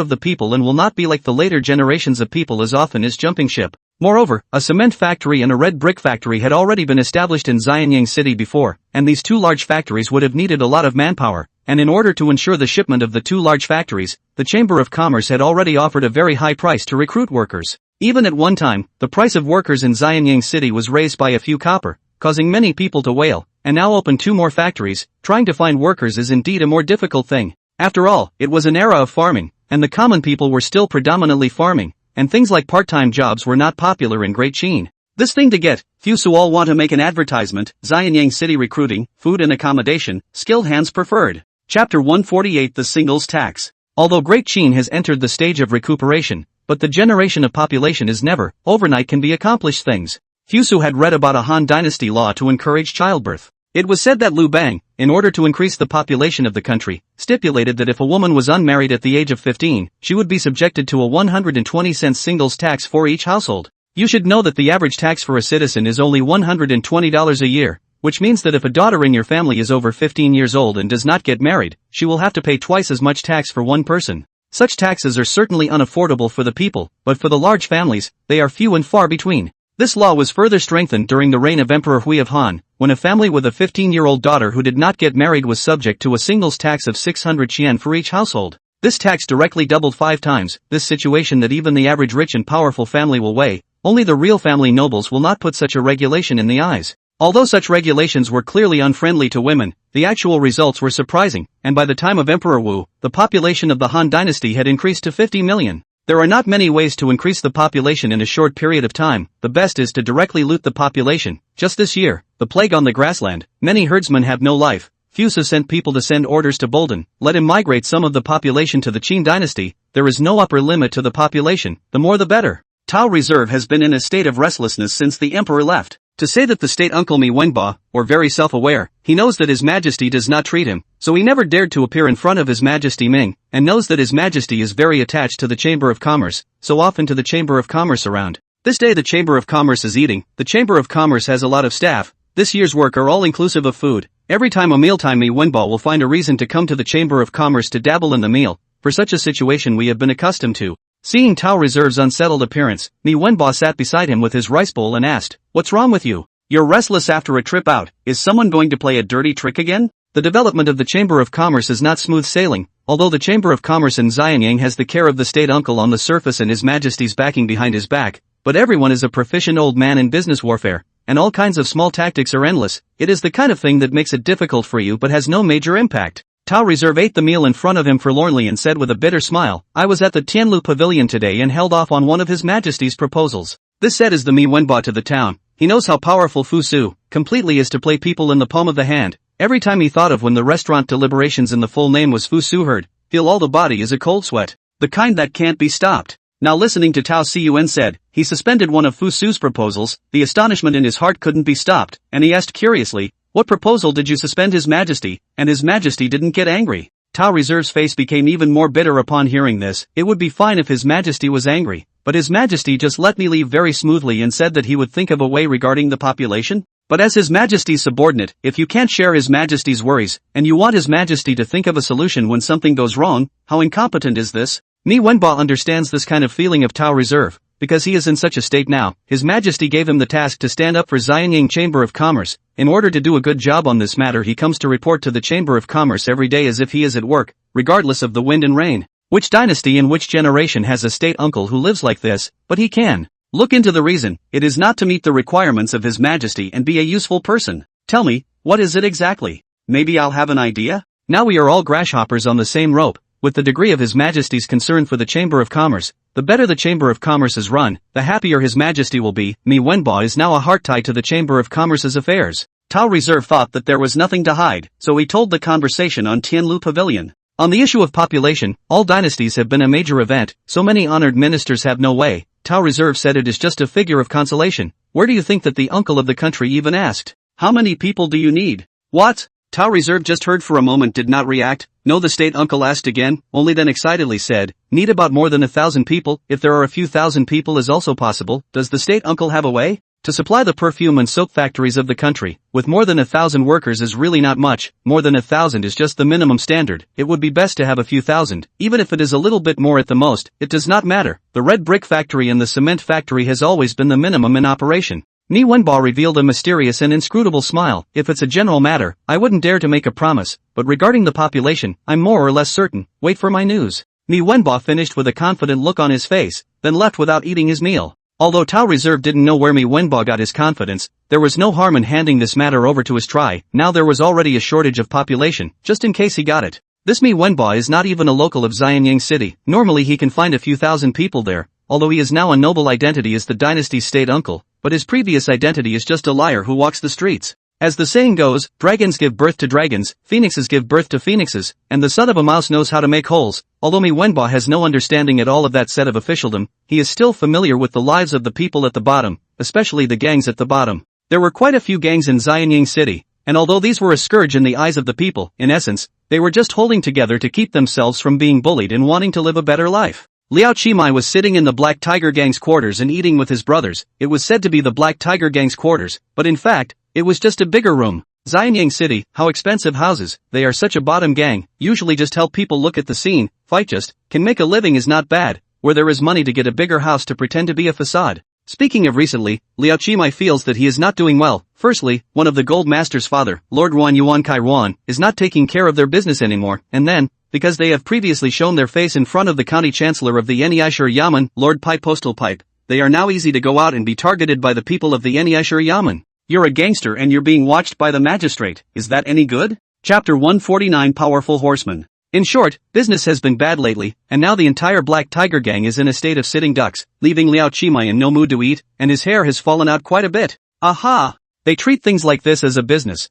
of the people and will not be like the later generations of people as often as jumping ship. Moreover, a cement factory and a red brick factory had already been established in Xianyang City before, and these 2 large factories would have needed a lot of manpower, and in order to ensure the shipment of the 2 large factories, the Chamber of Commerce had already offered a very high price to recruit workers. Even at one time, the price of workers in Xianyang City was raised by a few copper, causing many people to wail, and now open 2 more factories, trying to find workers is indeed a more difficult thing. After all, it was an era of farming, and the common people were still predominantly farming, and things like part-time jobs were not popular in Great Qin. This thing to get, Fusu all want to make an advertisement, Xianyang City recruiting, food and accommodation, skilled hands preferred. Chapter 148 The Singles Tax. Although Great Qin has entered the stage of recuperation, but the generation of population is never, overnight can be accomplished things. Fusu had read about a Han Dynasty law to encourage childbirth. It was said that Liu Bang, in order to increase the population of the country, stipulated that if a woman was unmarried at the age of 15, she would be subjected to a 120-cent singles tax for each household. You should know that the average tax for a citizen is only $120 a year, which means that if a daughter in your family is over 15 years old and does not get married, she will have to pay twice as much tax for one person. Such taxes are certainly unaffordable for the people, but for the large families, they are few and far between. This law was further strengthened during the reign of Emperor Hui of Han, when a family with a 15-year-old daughter who did not get married was subject to a singles tax of 600 yen for each household. This tax directly doubled 5 times, this situation that even the average rich and powerful family will weigh. Only the real family nobles will not put such a regulation in the eyes. Although such regulations were clearly unfriendly to women, the actual results were surprising, and by the time of Emperor Wu, the population of the Han Dynasty had increased to 50 million. There are not many ways to increase the population in a short period of time. The best is to directly loot the population. Just this year, the plague on the grassland, many herdsmen have no life. Fusa sent people to send orders to Bolden, let him migrate some of the population to the Qin Dynasty. There is no upper limit to the population, the more the better. Tao Reserve has been in a state of restlessness since the emperor left. To say that the state uncle Mi Wenba, or very self-aware, he knows that His Majesty does not treat him, so he never dared to appear in front of His Majesty Ming, and knows that His Majesty is very attached to the Chamber of Commerce, so often to the Chamber of Commerce around. This day the Chamber of Commerce is eating. The Chamber of Commerce has a lot of staff. This year's work are all inclusive of food. Every time a mealtime Mi Wenba will find a reason to come to the Chamber of Commerce to dabble in the meal. For such a situation we have been accustomed to. Seeing Tao Reserve's unsettled appearance, Mi Wenba sat beside him with his rice bowl and asked, "What's wrong with you? You're restless after a trip out. Is someone going to play a dirty trick again?" The development of the Chamber of Commerce is not smooth sailing. Although the Chamber of Commerce in Xianyang has the care of the state uncle on the surface and His Majesty's backing behind his back, but everyone is a proficient old man in business warfare, and all kinds of small tactics are endless. It is the kind of thing that makes it difficult for you but has no major impact. Tao Reserve ate the meal in front of him forlornly and said with a bitter smile, "I was at the Tianlu Pavilion today and held off on one of His Majesty's proposals." This said is the Mi Wenba to the town. He knows how powerful Fu Su completely is to play people in the palm of the hand. Every time he thought of when the restaurant deliberations in the full name was Fu Su heard, feel all the body is a cold sweat. The kind that can't be stopped. Now listening to Tao Cun said, he suspended one of Fu Su's proposals. The astonishment in his heart couldn't be stopped, and he asked curiously, "What proposal did you suspend, His Majesty?" And His Majesty didn't get angry. Tao Reserve's face became even more bitter upon hearing this. It would be fine if His Majesty was angry, but His Majesty just let me leave very smoothly and said that he would think of a way regarding the population. But as His Majesty's subordinate, if you can't share His Majesty's worries, and you want His Majesty to think of a solution when something goes wrong, how incompetent is this? Mi Wenba understands this kind of feeling of Tao Reserve, because he is in such a state now. His Majesty gave him the task to stand up for Xianyang Chamber of Commerce. In order to do a good job on this matter he comes to report to the Chamber of Commerce every day as if he is at work, regardless of the wind and rain. Which dynasty and which generation has a state uncle who lives like this? But he can look into the reason. It is not to meet the requirements of His Majesty and be a useful person. Tell me, what is it exactly? Maybe I'll have an idea? Now we are all grasshoppers on the same rope. With the degree of His Majesty's concern for the Chamber of Commerce, the better the Chamber of Commerce is run, the happier His Majesty will be. Mi Wenba is now a heart tied to the Chamber of Commerce's affairs. Tao Reserve thought that there was nothing to hide, so he told the conversation on Tianlu Pavilion. On the issue of population, all dynasties have been a major event, so many honored ministers have no way. Tao Reserve said it is just a figure of consolation. Where do you think that the uncle of the country even asked? How many people do you need? What? Tao Reserve just heard for a moment, did not react. No, the state uncle asked again, only then excitedly said, "Need about more than 1,000 people. If there are a few thousand people is also possible. Does the state uncle have a way to supply the perfume and soap factories of the country? With more than 1,000 workers is really not much. More than 1,000 is just the minimum standard. It would be best to have a few thousand. Even if it is a little bit more at the most, it does not matter. The red brick factory and the cement factory has always been the minimum in operation." Mi Wenba revealed a mysterious and inscrutable smile. "If it's a general matter, I wouldn't dare to make a promise, but regarding the population, I'm more or less certain. Wait for my news." Mi Wenba finished with a confident look on his face, then left without eating his meal. Although Tao Reserve didn't know where Mi Wenba got his confidence, there was no harm in handing this matter over to his try. Now there was already a shortage of population, just in case he got it. This Mi Wenba is not even a local of Xianyang City. Normally he can find a few thousand people there, although he is now a noble identity as the dynasty's state uncle, but his previous identity is just a liar who walks the streets. As the saying goes, dragons give birth to dragons, phoenixes give birth to phoenixes, and the son of a mouse knows how to make holes. Although Mi Wenba has no understanding at all of that set of officialdom, he is still familiar with the lives of the people at the bottom, especially the gangs at the bottom. There were quite a few gangs in Xianyang City, and although these were a scourge in the eyes of the people, in essence, they were just holding together to keep themselves from being bullied and wanting to live a better life. Liao Chimai was sitting in the Black Tiger Gang's quarters and eating with his brothers. It was said to be the Black Tiger Gang's quarters, but in fact, It was just a bigger room. Xianyang City, how expensive houses, they are such a bottom gang, usually just help people look at the scene, fight just, can make a living is not bad, where there is money to get a bigger house to pretend to be a facade. Speaking of recently, Liao Qimai feels that he is not doing well. Firstly, one of the Gold Master's father, Lord Ruan Yuan Kai Ruan, is not taking care of their business anymore, and then, because they have previously shown their face in front of the county chancellor of the Eniashur Yamen, Lord Pai Postal Pipe, they are now easy to go out and be targeted by the people of the Eniashur Yamen. You're a gangster and you're being watched by the magistrate, is that any good? Chapter 149 Powerful Horseman. In short, business has been bad lately, and now the entire Black Tiger gang is in a state of sitting ducks, leaving Liao Qimai in no mood to eat, and his hair has fallen out quite a bit. Aha! They treat things like this as a business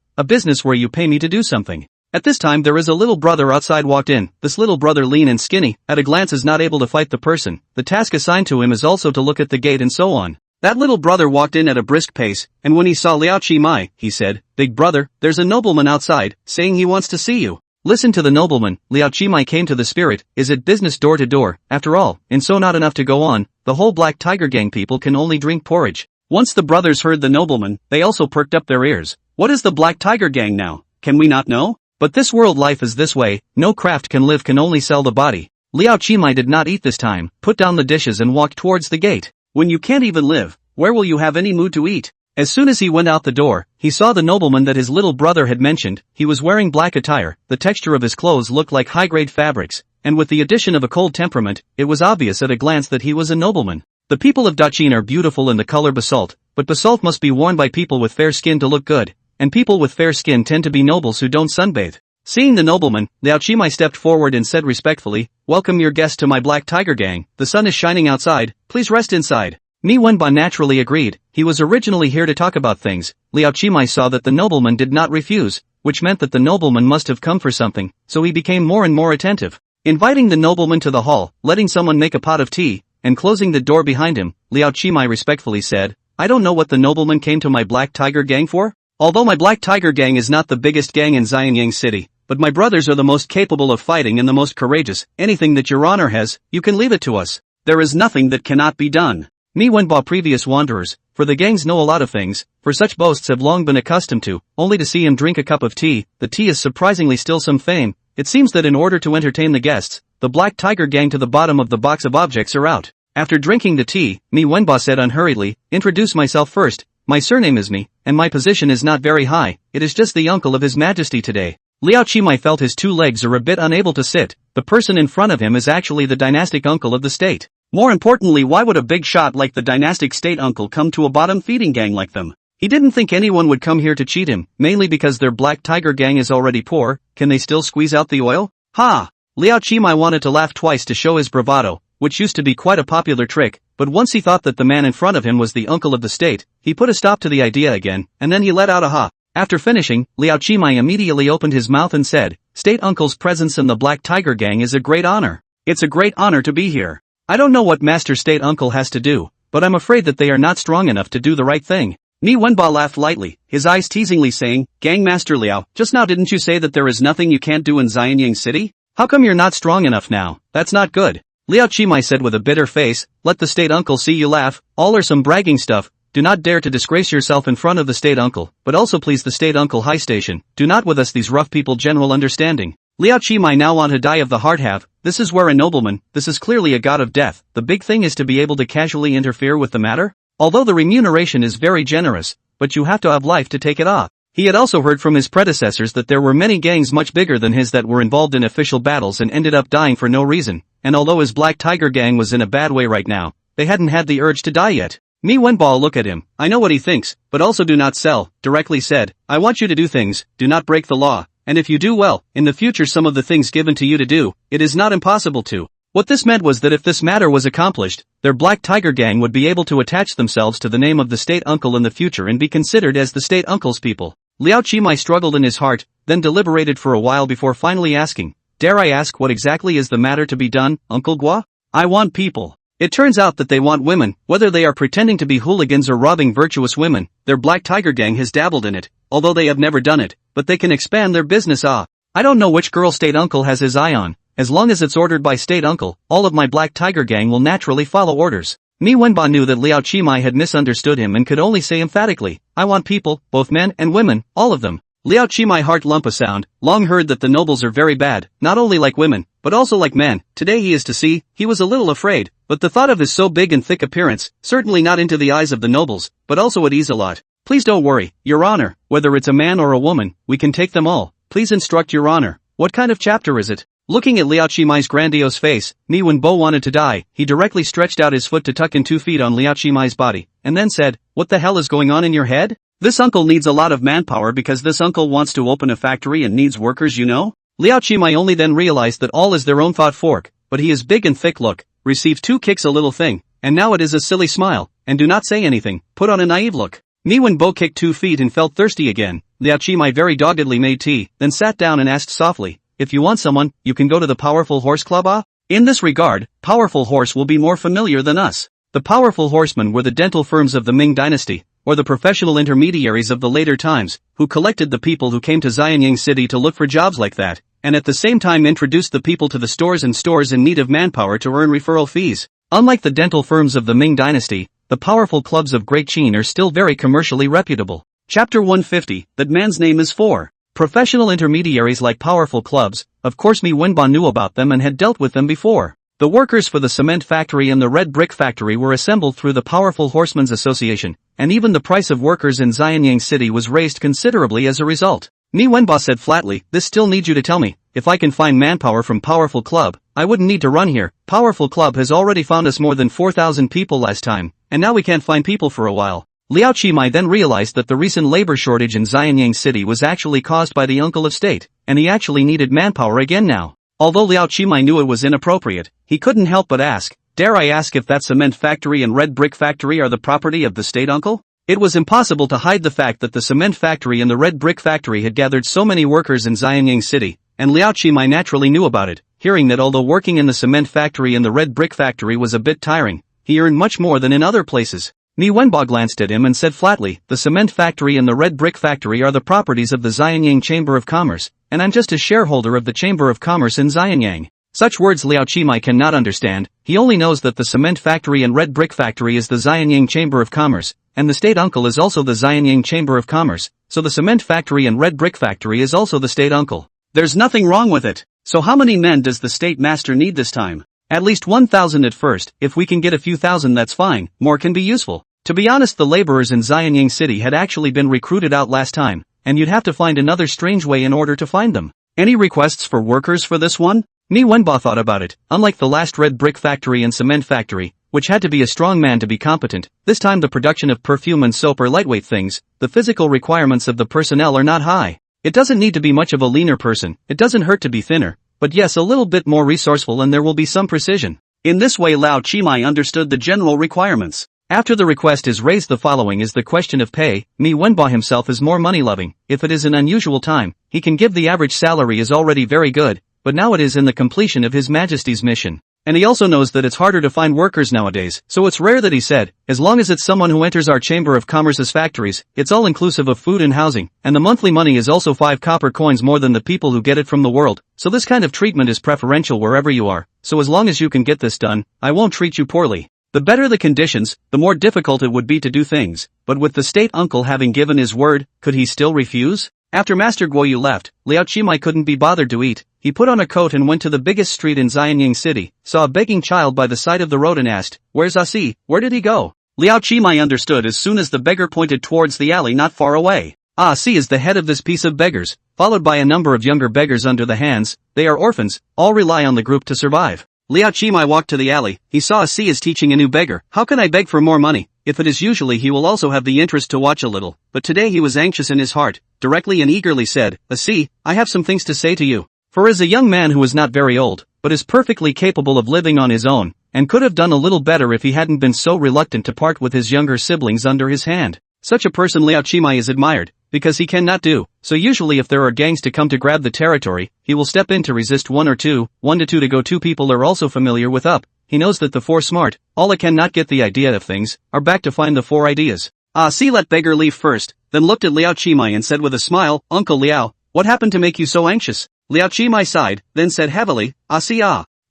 where you pay me to do something. At this time there is a little brother outside walked in. This little brother, lean and skinny, at a glance is not able to fight the person. The task assigned to him is also to look at the gate and so on. That little brother walked in at a brisk pace, and when he saw Liao Qimai, he said, "Big brother, there's a nobleman outside, saying he wants to see you." Listen to the nobleman. Liao Qimai came to the spirit. Is it business door to door? After all, and so not enough to go on, the whole Black Tiger gang people can only drink porridge. Once the brothers heard the nobleman, they also perked up their ears. What is the Black Tiger gang now? Can we not know? But this world life is this way, no craft can live, can only sell the body. Liao Qimai did not eat this time, put down the dishes and walked towards the gate. When you can't even live, where will you have any mood to eat? As soon as he went out the door, he saw the nobleman that his little brother had mentioned. He was wearing black attire, the texture of his clothes looked like high-grade fabrics, and with the addition of a cold temperament, it was obvious at a glance that he was a nobleman. The people of Daqin are beautiful in the color basalt, but basalt must be worn by people with fair skin to look good, and people with fair skin tend to be nobles who don't sunbathe. Seeing the nobleman, Liao Qimai stepped forward and said respectfully, "Welcome your guest to my Black Tiger gang. The sun is shining outside, please rest inside." Mi Wenba naturally agreed. He was originally here to talk about things. Liao Qimai saw that the nobleman did not refuse, which meant that the nobleman must have come for something, so he became more and more attentive. Inviting the nobleman to the hall, letting someone make a pot of tea, and closing the door behind him, Liao Qimai respectfully said, "I don't know what the nobleman came to my Black Tiger gang for. Although my Black Tiger gang is not the biggest gang in Xianyang City, but my brothers are the most capable of fighting and the most courageous. Anything that your honor has, you can leave it to us. There is nothing that cannot be done." Mi Wenba, previous wanderers, for the gangs know a lot of things, for such boasts have long been accustomed to, only to see him drink a cup of tea. The tea is surprisingly still some fame. It seems that in order to entertain the guests, the Black Tiger gang to the bottom of the box of objects are out. After drinking the tea, Mi Wenba said unhurriedly, "Introduce myself first. My surname is Mi, and my position is not very high. It is just the uncle of His Majesty today." Liao Qimai felt his two legs are a bit unable to sit. The person in front of him is actually the dynastic uncle of the state. More importantly, why would a big shot like the dynastic state uncle come to a bottom-feeding gang like them? He didn't think anyone would come here to cheat him, mainly because their Black Tiger gang is already poor. Can they still squeeze out the oil? Ha! Liao Qimai wanted to laugh twice to show his bravado, which used to be quite a popular trick, but once he thought that the man in front of him was the uncle of the state, he put a stop to the idea again, and then he let out a ha. After finishing, Liao Qimai immediately opened his mouth and said, "State uncle's presence in the Black Tiger gang is a great honor. It's a great honor to be here. I don't know what Master State Uncle has to do, but I'm afraid that they are not strong enough to do the right thing." Mi Wenba laughed lightly, his eyes teasingly saying, "Gang Master Liao, just now didn't you say that there is nothing you can't do in Xianyang City? How come you're not strong enough now? That's not good." Liao Qimai said with a bitter face, "Let the State Uncle see you laugh, all are some bragging stuff. Do not dare to disgrace yourself in front of the State Uncle, but also please the State Uncle High Station, do not with us these rough people general understanding." Liao Qimai now want to die of the heart have. This is where a nobleman, this is clearly a god of death. The big thing is to be able to casually interfere with the matter. Although the remuneration is very generous, but you have to have life to take it off. He had also heard from his predecessors that there were many gangs much bigger than his that were involved in official battles and ended up dying for no reason, and although his Black Tiger gang was in a bad way right now, they hadn't had the urge to die yet. Mi Wenba look at him, "I know what he thinks, but also do not sell," directly said, "I want you to do things, do not break the law. And if you do well, in the future some of the things given to you to do, it is not impossible to." What this meant was that if this matter was accomplished, their Black Tiger gang would be able to attach themselves to the name of the State Uncle in the future and be considered as the State Uncle's people. Liao Qimai struggled in his heart, then deliberated for a while before finally asking, "Dare I ask what exactly is the matter to be done, Uncle Gua?" "I want people." It turns out that they want women, whether they are pretending to be hooligans or robbing virtuous women. Their Black Tiger gang has dabbled in it, although they have never done it, but they can expand their business. I don't know which girl State Uncle has his eye on. As long as it's ordered by State Uncle, all of my Black Tiger gang will naturally follow orders. Mi Wenba knew that Liao Qimai had misunderstood him and could only say emphatically, I want people, both men and women, all of them. Liao Qimai heart lump a sound, long heard that the nobles are very bad, not only like women, but also like men. Today he is to see, he was a little afraid, but the thought of his so big and thick appearance, certainly not into the eyes of the nobles, but also at ease a lot. Please don't worry, Your Honor, whether it's a man or a woman, we can take them all. Please instruct Your Honor. What kind of chapter is it? Looking at Liao Qimai's grandiose face, Mi Wenbo wanted to die. He directly stretched out his foot to tuck in 2 feet on Liao Qimai's body, and then said, what the hell is going on in your head? This uncle needs a lot of manpower because this uncle wants to open a factory and needs workers, you know? Liao Qimai only then realized that all is their own thought fork, but he is big and thick look, received 2 kicks a little thing, and now it is a silly smile, and do not say anything, put on a naive look. Mi Wenbo kicked 2 feet and felt thirsty again. Liao Qimai very doggedly made tea, then sat down and asked softly, if you want someone, you can go to the Powerful Horse Club, ah? In this regard, Powerful Horse will be more familiar than us. The Powerful Horsemen were the dental firms of the Ming Dynasty, or the professional intermediaries of the later times, who collected the people who came to Xianyang City to look for jobs like that, and at the same time introduced the people to the stores in need of manpower to earn referral fees. Unlike the dental firms of the Ming Dynasty, the powerful clubs of Great Qin are still very commercially reputable. Chapter 150, that man's name is for. Professional intermediaries like powerful clubs, of course Mi Wenba knew about them and had dealt with them before. The workers for the cement factory and the red brick factory were assembled through the Powerful Horsemen's Association, and even the price of workers in Xianyang City was raised considerably as a result. Mi Wenba said flatly, this still needs you to tell me, if I can find manpower from Powerful Club, I wouldn't need to run here. Powerful Club has already found us more than 4,000 people last time, and now we can't find people for a while. Liao Qimai then realized that the recent labor shortage in Xianyang City was actually caused by the uncle of state, and he actually needed manpower again now. Although Liao Qimai knew it was inappropriate, he couldn't help but ask, dare I ask if that cement factory and red brick factory are the property of the state uncle? It was impossible to hide the fact that the cement factory and the red brick factory had gathered so many workers in Xianyang City, and Liao Qimai naturally knew about it, hearing that although working in the cement factory and the red brick factory was a bit tiring, he earned much more than in other places. Mi Wenba glanced at him and said flatly, the cement factory and the red brick factory are the properties of the Xianyang Chamber of Commerce, and I'm just a shareholder of the Chamber of Commerce in Xianyang. Such words Liao Qimai cannot understand, he only knows that the cement factory and red brick factory is the Xianyang Chamber of Commerce, and the state uncle is also the Xianyang Chamber of Commerce, so the cement factory and red brick factory is also the state uncle. There's nothing wrong with it. So how many men does the state master need this time? At least 1,000 at first, if we can get a few thousand that's fine, more can be useful. To be honest, the laborers in Xianyang City had actually been recruited out last time, and you'd have to find another strange way in order to find them. Any requests for workers for this one? Mi Wenba thought about it. Unlike the last red brick factory and cement factory, which had to be a strong man to be competent, this time the production of perfume and soap are lightweight things, the physical requirements of the personnel are not high. It doesn't need to be much of a leaner person, it doesn't hurt to be thinner, but yes, a little bit more resourceful and there will be some precision. In this way Liao Qimai understood the general requirements. After the request is raised, the following is the question of pay. Mi Wenba himself is more money-loving. If it is an unusual time, he can give the average salary is already very good, but now it is in the completion of His Majesty's mission. And he also knows that it's harder to find workers nowadays, so it's rare that he said, as long as it's someone who enters our Chamber of Commerce's factories, it's all inclusive of food and housing, and the monthly money is also 5 copper coins more than the people who get it from the world, so this kind of treatment is preferential wherever you are, so as long as you can get this done, I won't treat you poorly. The better the conditions, the more difficult it would be to do things, but with the state uncle having given his word, could he still refuse? After Master Guoyu left, Liao Qimai couldn't be bothered to eat. He put on a coat and went to the biggest street in Xianyang City, saw a begging child by the side of the road and asked, where's Asi? Where did he go? Liao Qimai understood as soon as the beggar pointed towards the alley not far away. Asi is the head of this piece of beggars, followed by a number of younger beggars under the hands. They are orphans, all rely on the group to survive. Liao Qimai walked to the alley. He saw Asi is teaching a new beggar. How can I beg for more money? If it is usually he will also have the interest to watch a little, but today he was anxious in his heart, directly and eagerly said, Asi, I have some things to say to you. For as a young man who is not very old, but is perfectly capable of living on his own, and could have done a little better if he hadn't been so reluctant to part with his younger siblings under his hand. Such a person Liao Qimai is admired, because he cannot do, so usually if there are gangs to come to grab the territory, he will step in to resist 1 to 2 to go. 2 people are also familiar with up. He knows that the 4 smart, all that cannot get the idea of things, are back to find the 4 ideas. Si let beggar leave first, then looked at Liao Qimai and said with a smile, Uncle Liao, what happened to make you so anxious? Liao Qimai sighed, then said heavily, Si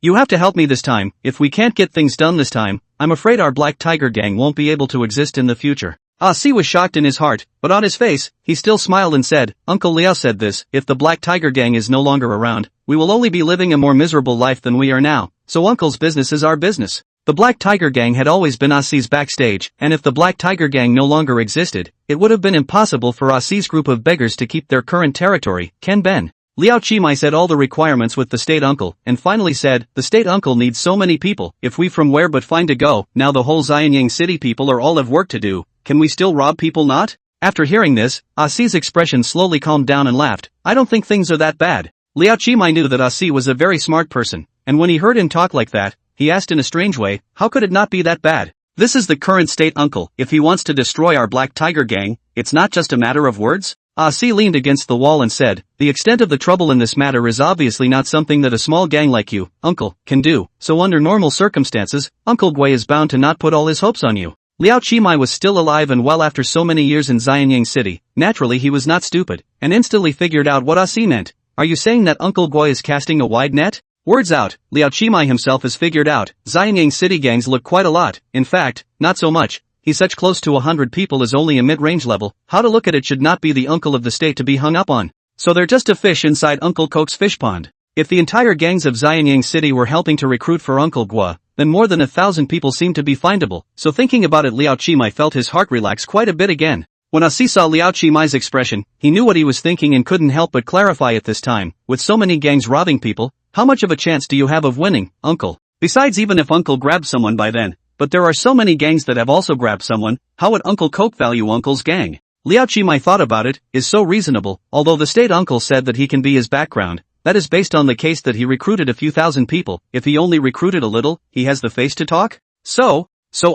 you have to help me this time. If we can't get things done this time, I'm afraid our Black Tiger gang won't be able to exist in the future. Ah Si was shocked in his heart, but on his face, he still smiled and said, Uncle Liao said this, if the Black Tiger gang is no longer around, we will only be living a more miserable life than we are now, so Uncle's business is our business. The Black Tiger gang had always been Ah Si's backstage, and if the Black Tiger gang no longer existed, it would have been impossible for Ah Si's group of beggars to keep their current territory, Ken Ben. Liao Qimai said all the requirements with the state uncle, and finally said, the state uncle needs so many people, if we from where but find to go, now the whole Xianyang city people are all have work to do, can we still rob people not? After hearing this, Ah Si's expression slowly calmed down and laughed, I don't think things are that bad. Liao Qimai knew that Ah Si was a very smart person, and when he heard him talk like that, he asked in a strange way, how could it not be that bad? This is the current state uncle, if he wants to destroy our Black Tiger gang, it's not just a matter of words? Ah Si leaned against the wall and said, the extent of the trouble in this matter is obviously not something that a small gang like you, uncle, can do, so under normal circumstances, Uncle Gui is bound to not put all his hopes on you. Liao Qimai was still alive and well after so many years in Xianyang City, naturally he was not stupid, and instantly figured out what Ah Si meant. Are you saying that Uncle Gui is casting a wide net? Words out, Liao Qimai himself has figured out, Xianyang City gangs look quite a lot, in fact, not so much. He's such close to 100 people is only a mid-range level, how to look at it should not be the uncle of the state to be hung up on. So they're just a fish inside Uncle Coke's fish pond. If the entire gangs of Xianyang City were helping to recruit for Uncle Gua, then more than 1,000 people seemed to be findable, so thinking about it Liao Qimai felt his heart relax quite a bit again. When Ah Si saw Liao Qimai's expression, he knew what he was thinking and couldn't help but clarify at this time, with so many gangs robbing people, how much of a chance do you have of winning, Uncle? Besides even if Uncle grabbed someone by then, but there are so many gangs that have also grabbed someone, how would Uncle Coke value Uncle's gang? Liao Qimai thought about it, is so reasonable, although the state uncle said that he can be his background, that is based on the case that he recruited a few thousand people, if he only recruited a little, he has the face to talk? So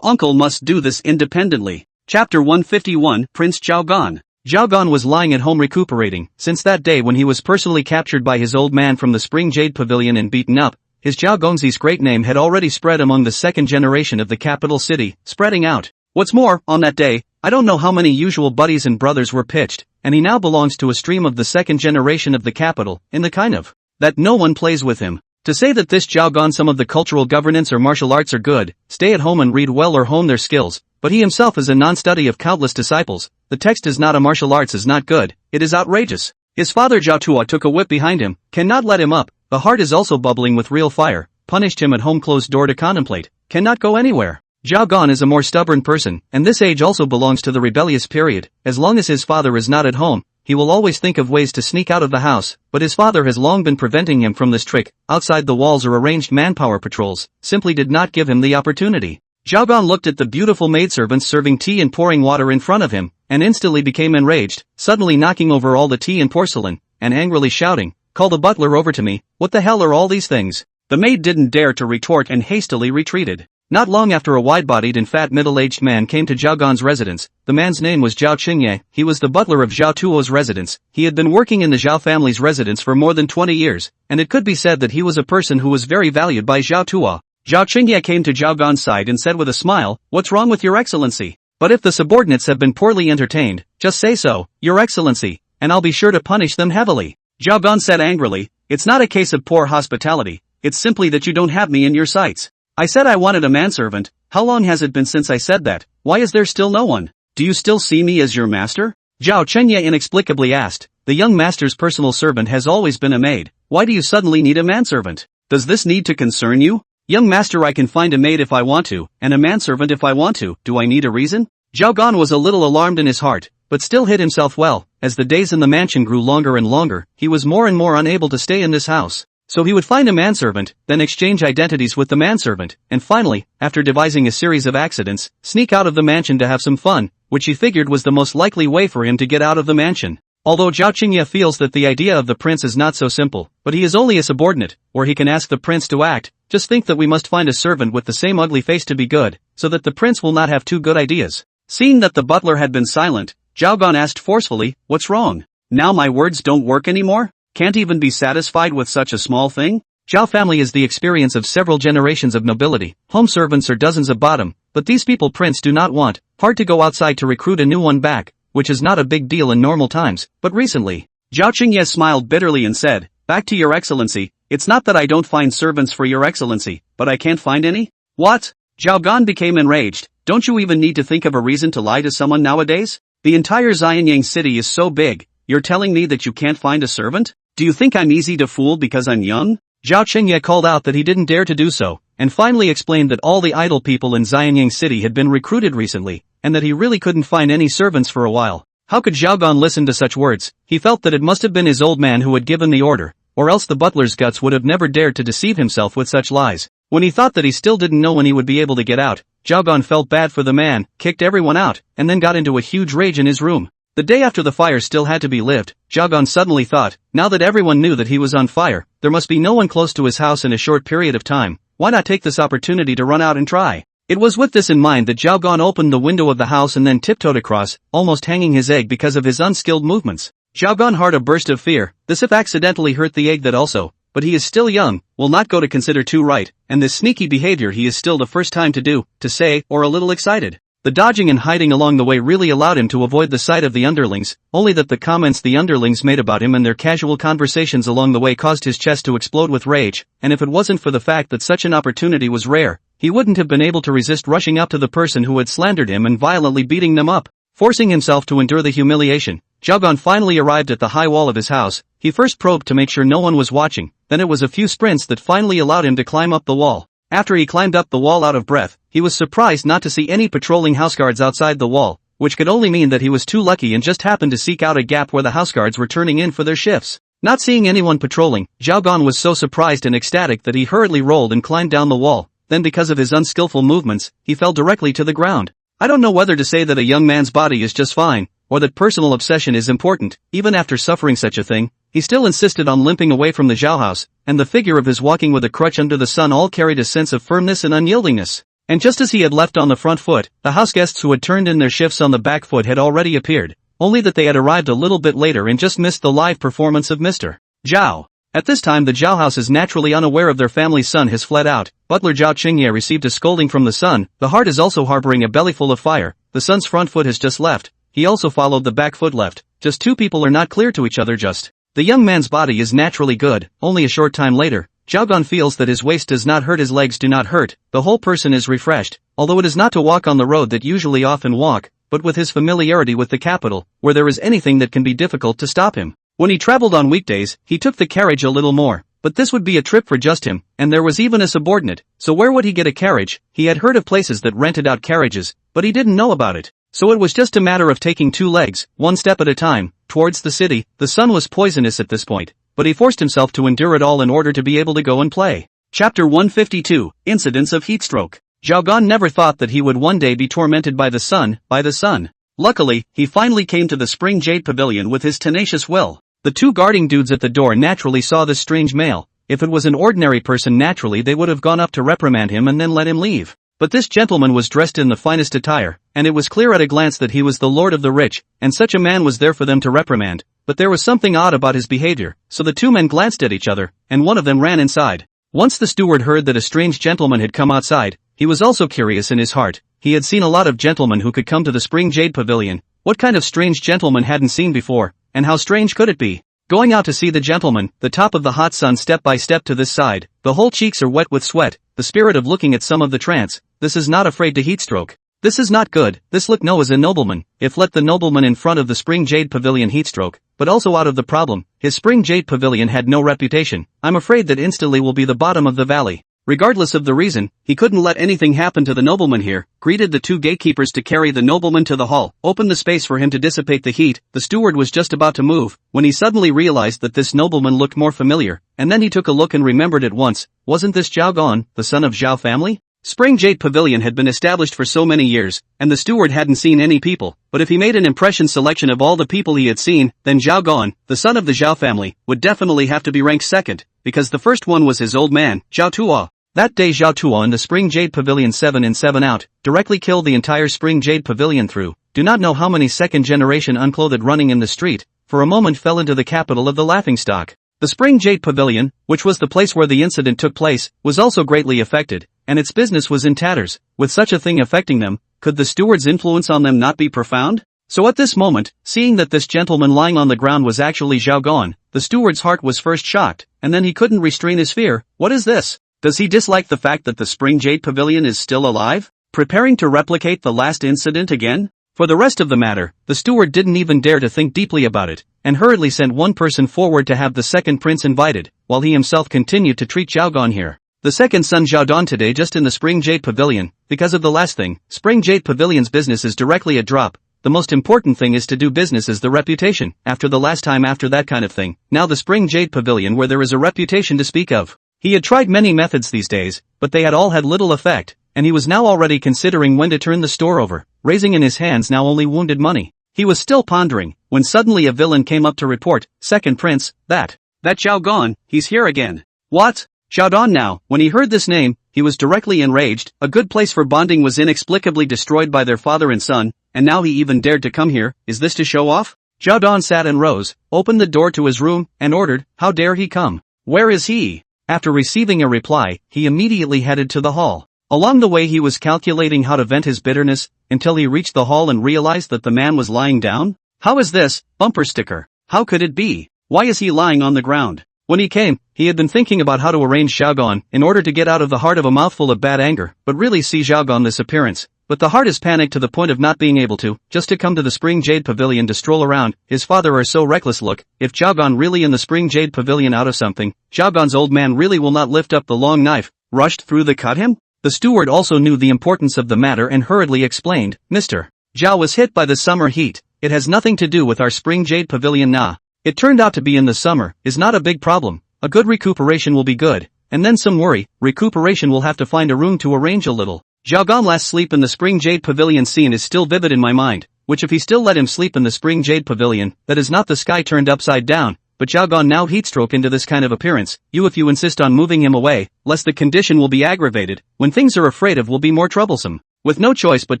Uncle must do this independently. Chapter 151, Prince Zhao Gan. Zhao Gan was lying at home recuperating, since that day when he was personally captured by his old man from the Spring Jade Pavilion and beaten up. His Zhao Gongzi's great name had already spread among the second generation of the capital city, spreading out. What's more, on that day, I don't know how many usual buddies and brothers were pitched, and he now belongs to a stream of the second generation of the capital, in the kind of that no one plays with him. To say that this Zhao Gan some of the cultural governance or martial arts are good, stay at home and read well or hone their skills, but he himself is a non-study of countless disciples, the text is not a martial arts is not good, it is outrageous. His father Zhao Tua took a whip behind him, cannot let him up, the heart is also bubbling with real fire, punished him at home closed door to contemplate, cannot go anywhere. Zhao Gan is a more stubborn person, and this age also belongs to the rebellious period, as long as his father is not at home, he will always think of ways to sneak out of the house, but his father has long been preventing him from this trick, outside the walls or arranged manpower patrols, simply did not give him the opportunity. Zhao Gan looked at the beautiful maidservants serving tea and pouring water in front of him, and instantly became enraged, suddenly knocking over all the tea and porcelain, and angrily shouting, call the butler over to me, what the hell are all these things? The maid didn't dare to retort and hastily retreated. Not long after a wide-bodied and fat middle-aged man came to Zhao Gan's residence, the man's name was Zhao Qingye, he was the butler of Zhao Tuo's residence, he had been working in the Zhao family's residence for more than 20 years, and it could be said that he was a person who was very valued by Zhao Tuo. Zhao Qingye came to Zhao Gan's side and said with a smile, what's wrong with your excellency? But if the subordinates have been poorly entertained, just say so, your excellency, and I'll be sure to punish them heavily. Zhao Gan said angrily, it's not a case of poor hospitality, it's simply that you don't have me in your sights. I said I wanted a manservant, how long has it been since I said that, why is there still no one? Do you still see me as your master? Zhao Qingye inexplicably asked, the young master's personal servant has always been a maid, why do you suddenly need a manservant? Does this need to concern you? Young master, I can find a maid if I want to, and a manservant if I want to, do I need a reason? Zhao Gan was a little alarmed in his heart, but still hid himself well, as the days in the mansion grew longer and longer, he was more and more unable to stay in this house. So he would find a manservant, then exchange identities with the manservant, and finally, after devising a series of accidents, sneak out of the mansion to have some fun, which he figured was the most likely way for him to get out of the mansion. Although Zhao Qingye feels that the idea of the prince is not so simple, but he is only a subordinate, or he can ask the prince to act, just think that we must find a servant with the same ugly face to be good, so that the prince will not have two good ideas. Seeing that the butler had been silent, Zhao Gan asked forcefully, what's wrong? Now my words don't work anymore? Can't even be satisfied with such a small thing? Zhao family is the experience of several generations of nobility, home servants are dozens of bottom, but these people prince do not want, hard to go outside to recruit a new one back, which is not a big deal in normal times, but recently. Zhao Qingye smiled bitterly and said, back to your excellency, it's not that I don't find servants for your excellency, but I can't find any? What? Zhao Gan became enraged. Don't you even need to think of a reason to lie to someone nowadays? The entire Xianyang city is so big, you're telling me that you can't find a servant? Do you think I'm easy to fool because I'm young? Zhao Qingye called out that he didn't dare to do so, and finally explained that all the idle people in Xianyang city had been recruited recently, and that he really couldn't find any servants for a while. How could Zhao Gan listen to such words? He felt that it must have been his old man who had given the order, or else the butler's guts would have never dared to deceive himself with such lies. When he thought that he still didn't know when he would be able to get out, Zhao Gan felt bad for the man, kicked everyone out, and then got into a huge rage in his room. The day after the fire still had to be lived, Zhao Gan suddenly thought, now that everyone knew that he was on fire, there must be no one close to his house in a short period of time, why not take this opportunity to run out and try? It was with this in mind that Zhao Gan opened the window of the house and then tiptoed across, almost hanging his egg because of his unskilled movements. Zhao Gan heard a burst of fear, this if accidentally hurt the egg that also, but he is still young, will not go to consider too right, and this sneaky behavior he is still the first time to do, to say, or a little excited. The dodging and hiding along the way really allowed him to avoid the sight of the underlings, only that the comments the underlings made about him and their casual conversations along the way caused his chest to explode with rage, and if it wasn't for the fact that such an opportunity was rare, he wouldn't have been able to resist rushing up to the person who had slandered him and violently beating them up. Forcing himself to endure the humiliation, Zhao Gan finally arrived at the high wall of his house. He first probed to make sure no one was watching, then it was a few sprints that finally allowed him to climb up the wall. After he climbed up the wall out of breath, he was surprised not to see any patrolling houseguards outside the wall, which could only mean that he was too lucky and just happened to seek out a gap where the houseguards were turning in for their shifts. Not seeing anyone patrolling, Zhao Gan was so surprised and ecstatic that he hurriedly rolled and climbed down the wall, then because of his unskillful movements, he fell directly to the ground. I don't know whether to say that a young man's body is just fine, or that personal obsession is important. Even after suffering such a thing, he still insisted on limping away from the Zhao house, and the figure of his walking with a crutch under the sun all carried a sense of firmness and unyieldingness. And just as he had left on the front foot, the house guests who had turned in their shifts on the back foot had already appeared, only that they had arrived a little bit later and just missed the live performance of Mr. Zhao. At this time the Zhao house is naturally unaware of their family's son has fled out. Butler Zhao Qingye received a scolding from the son. The heart is also harboring a bellyful of fire. The son's front foot has just left. He also followed the back foot left. Just two people are not clear to each other just. The young man's body is naturally good. Only a short time later, Zhao Gan feels that his waist does not hurt, his legs do not hurt. The whole person is refreshed. Although it is not to walk on the road that usually often walk, but with his familiarity with the capital, where there is anything that can be difficult to stop him. When he traveled on weekdays, he took the carriage a little more, but this would be a trip for just him, and there was even a subordinate, so where would he get a carriage? He had heard of places that rented out carriages, but he didn't know about it. So it was just a matter of taking two legs, one step at a time, towards the city. The sun was poisonous at this point, but he forced himself to endure it all in order to be able to go and play. Chapter 152, Incidents of Heatstroke. Zhao Gan never thought that he would one day be tormented by the sun. Luckily, he finally came to the Spring Jade Pavilion with his tenacious will. The two guarding dudes at the door naturally saw this strange male. If it was an ordinary person, naturally they would have gone up to reprimand him and then let him leave. But this gentleman was dressed in the finest attire, and it was clear at a glance that he was the lord of the rich, and such a man was there for them to reprimand. But there was something odd about his behavior, so the two men glanced at each other, and one of them ran inside. Once the steward heard that a strange gentleman had come outside, he was also curious in his heart. He had seen a lot of gentlemen who could come to the Spring Jade Pavilion. What kind of strange gentleman hadn't seen before, and how strange could it be? Going out to see the gentleman, the top of the hot sun step by step to this side, the whole cheeks are wet with sweat, the spirit of looking at some of the trance. This is not afraid to heatstroke. This is not good. This look no is a nobleman. If let the nobleman in front of the Spring Jade Pavilion heatstroke, but also out of the problem. His Spring Jade Pavilion had no reputation. I'm afraid that instantly will be the bottom of the valley. Regardless of the reason, he couldn't let anything happen to the nobleman here. Greeted the two gatekeepers to carry the nobleman to the hall, opened the space for him to dissipate the heat. The steward was just about to move, when he suddenly realized that this nobleman looked more familiar, and then he took a look and remembered at once. Wasn't this Zhao Gan, the son of Zhao family? Spring Jade Pavilion had been established for so many years, and the steward hadn't seen any people, but if he made an impression selection of all the people he had seen, then Zhao Gan, the son of the Zhao family, would definitely have to be ranked second, because the first one was his old man, Zhao Tuo. That day Zhao Tuo in the Spring Jade Pavilion 7 in 7 out, directly killed the entire Spring Jade Pavilion through. Do not know how many second generation unclothed running in the street, for a moment fell into the capital of the laughingstock. The Spring Jade Pavilion, which was the place where the incident took place, was also greatly affected, and its business was in tatters. With such a thing affecting them, could the steward's influence on them not be profound? So at this moment, seeing that this gentleman lying on the ground was actually Zhao Gan, the steward's heart was first shocked, and then he couldn't restrain his fear. What is this? Does he dislike the fact that the Spring Jade Pavilion is still alive? Preparing to replicate the last incident again? For the rest of the matter, the steward didn't even dare to think deeply about it, and hurriedly sent one person forward to have the second prince invited, while he himself continued to treat Zhao Gan here. The second son Zhao Dan today just in the Spring Jade Pavilion, because of the last thing. Spring Jade Pavilion's business is directly a drop. The most important thing is to do business is the reputation. After the last time after that kind of thing, now the Spring Jade Pavilion where there is a reputation to speak of. He had tried many methods these days, but they had all had little effect, and he was now already considering when to turn the store over, raising in his hands now only wounded money. He was still pondering, when suddenly a villain came up to report, "Second Prince, that Zhao Gan, he's here again." What? Zhao Dan now, when he heard this name, he was directly enraged. A good place for bonding was inexplicably destroyed by their father and son, and now he even dared to come here. Is this to show off? Zhao Dan sat and rose, opened the door to his room, and ordered, "How dare he come? Where is he?" After receiving a reply, he immediately headed to the hall. Along the way he was calculating how to vent his bitterness, until he reached the hall and realized that the man was lying down. How is this? Bumper sticker. How could it be? Why is he lying on the ground? When he came, he had been thinking about how to arrange Zhao Gan in order to get out of the heart of a mouthful of bad anger, but really see Zhao Gan this appearance. But the heart is panicked to the point of not being able to, just to come to the Spring Jade Pavilion to stroll around. His father are so reckless. Look, if Zhao Gan really in the Spring Jade Pavilion out of something, Zhao Gan's old man really will not lift up the long knife, rushed through the cut him? The steward also knew the importance of the matter and hurriedly explained, "Mr. Zhao was hit by the summer heat. It has nothing to do with our Spring Jade Pavilion nah. It turned out to be in the summer, is not a big problem. A good recuperation will be good, and then some worry, recuperation will have to find a room to arrange a little." Zhao Gan last sleep in the Spring Jade Pavilion scene is still vivid in my mind, which if he still let him sleep in the Spring Jade Pavilion, that is not the sky turned upside down, but Zhao Gan now heatstroke into this kind of appearance. If you insist on moving him away, lest the condition will be aggravated, when things are afraid of will be more troublesome. With no choice but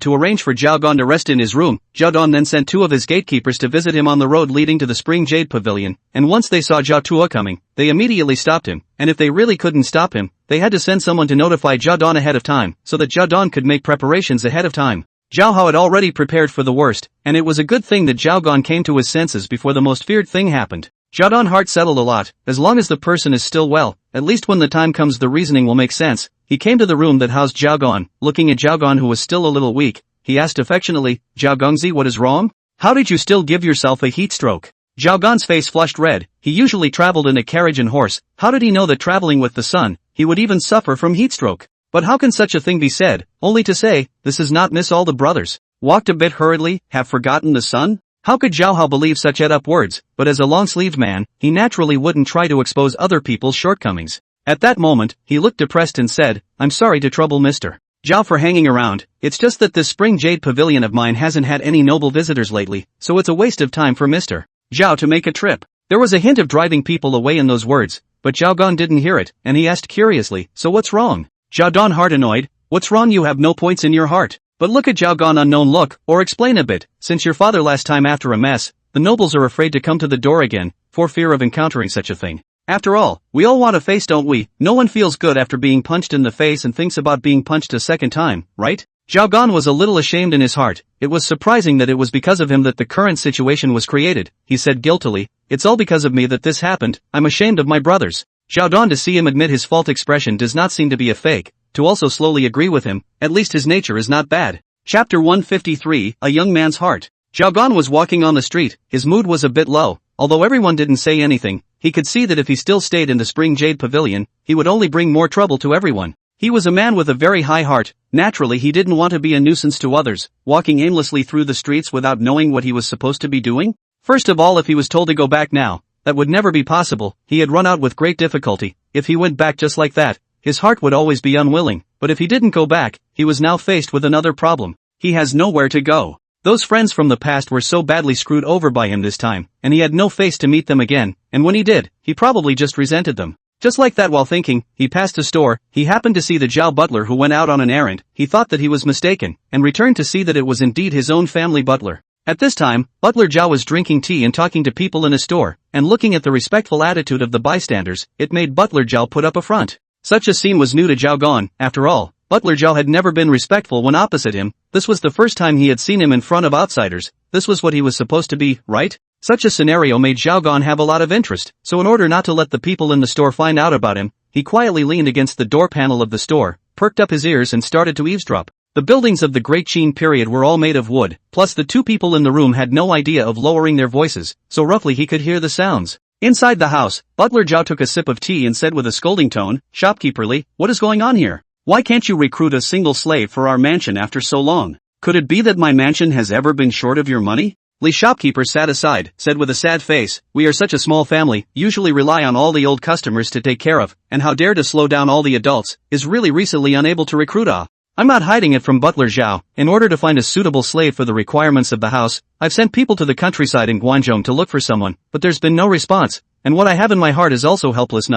to arrange for Zhao Gan to rest in his room, Zhao Dan then sent two of his gatekeepers to visit him on the road leading to the Spring Jade Pavilion, and once they saw Zhao Tuo coming, they immediately stopped him, and if they really couldn't stop him, they had to send someone to notify Zhao Dan ahead of time, so that Zhao Dan could make preparations ahead of time. Zhao Hao had already prepared for the worst, and it was a good thing that Zhao Gan came to his senses before the most feared thing happened. Zhao Dan's heart settled a lot. As long as the person is still well, at least when the time comes the reasoning will make sense. He came to the room that housed Zhao Gan. Looking at Zhao Gan who was still a little weak, he asked affectionately, "Zhao Gongzi, what is wrong? How did you still give yourself a heat stroke?" Zhao Gan's face flushed red. He usually traveled in a carriage and horse. How did he know that traveling with the sun, he would even suffer from heat stroke? But how can such a thing be said, only to say, "This is not miss all the brothers. Walked a bit hurriedly, have forgotten the sun?" How could Zhao Hao believe such ed-up words? But as a long-sleeved man, he naturally wouldn't try to expose other people's shortcomings. At that moment, he looked depressed and said, "I'm sorry to trouble Mr. Zhao for hanging around. It's just that this Spring Jade Pavilion of mine hasn't had any noble visitors lately, so it's a waste of time for Mr. Zhao to make a trip." There was a hint of driving people away in those words, but Zhao Gan didn't hear it, and he asked curiously, "So what's wrong?" Zhao Dan heart annoyed, "What's wrong? You have no points in your heart." But look at Zhao Gan unknown look, or explain a bit. "Since your father last time after a mess, the nobles are afraid to come to the door again, for fear of encountering such a thing. After all, we all want a face, don't we? No one feels good after being punched in the face and thinks about being punched a second time, right?" Zhao Gan was a little ashamed in his heart. It was surprising that it was because of him that the current situation was created. He said guiltily, "It's all because of me that this happened. I'm ashamed of my brothers." Zhao Dan to see him admit his fault expression does not seem to be a fake. To also slowly agree with him, at least his nature is not bad. Chapter 153, A Young Man's Heart. Zhao Gan was walking on the street. His mood was a bit low. Although everyone didn't say anything, he could see that if he still stayed in the Spring Jade Pavilion, he would only bring more trouble to everyone. He was a man with a very high heart. Naturally he didn't want to be a nuisance to others, walking aimlessly through the streets without knowing what he was supposed to be doing. First of all, if he was told to go back now, that would never be possible. He had run out with great difficulty. If he went back just like that, his heart would always be unwilling. But if he didn't go back, he was now faced with another problem. He has nowhere to go. Those friends from the past were so badly screwed over by him this time, and he had no face to meet them again, and when he did, he probably just resented them. Just like that, while thinking, he passed a store. He happened to see the Zhao butler who went out on an errand. He thought that he was mistaken, and returned to see that it was indeed his own family butler. At this time, Butler Zhao was drinking tea and talking to people in a store, and looking at the respectful attitude of the bystanders, it made Butler Zhao put up a front. Such a scene was new to Zhao Gan. After all, Butler Zhao had never been respectful when opposite him. This was the first time he had seen him in front of outsiders. This was what he was supposed to be, right? Such a scenario made Zhao Gan have a lot of interest, so in order not to let the people in the store find out about him, he quietly leaned against the door panel of the store, perked up his ears and started to eavesdrop. The buildings of the Great Qin period were all made of wood, plus the two people in the room had no idea of lowering their voices, so roughly he could hear the sounds. Inside the house, Butler Zhao took a sip of tea and said with a scolding tone, "Shopkeeper, what is going on here? Why can't you recruit a single slave for our mansion after so long? Could it be that my mansion has ever been short of your money?" Li shopkeeper sat aside, said with a sad face, "We are such a small family, usually rely on all the old customers to take care of, and how dare to slow down all the adults, is really recently unable to recruit I'm not hiding it from Butler Zhao. In order to find a suitable slave for the requirements of the house, I've sent people to the countryside in Guangzhou to look for someone, but there's been no response, and what I have in my heart is also helpless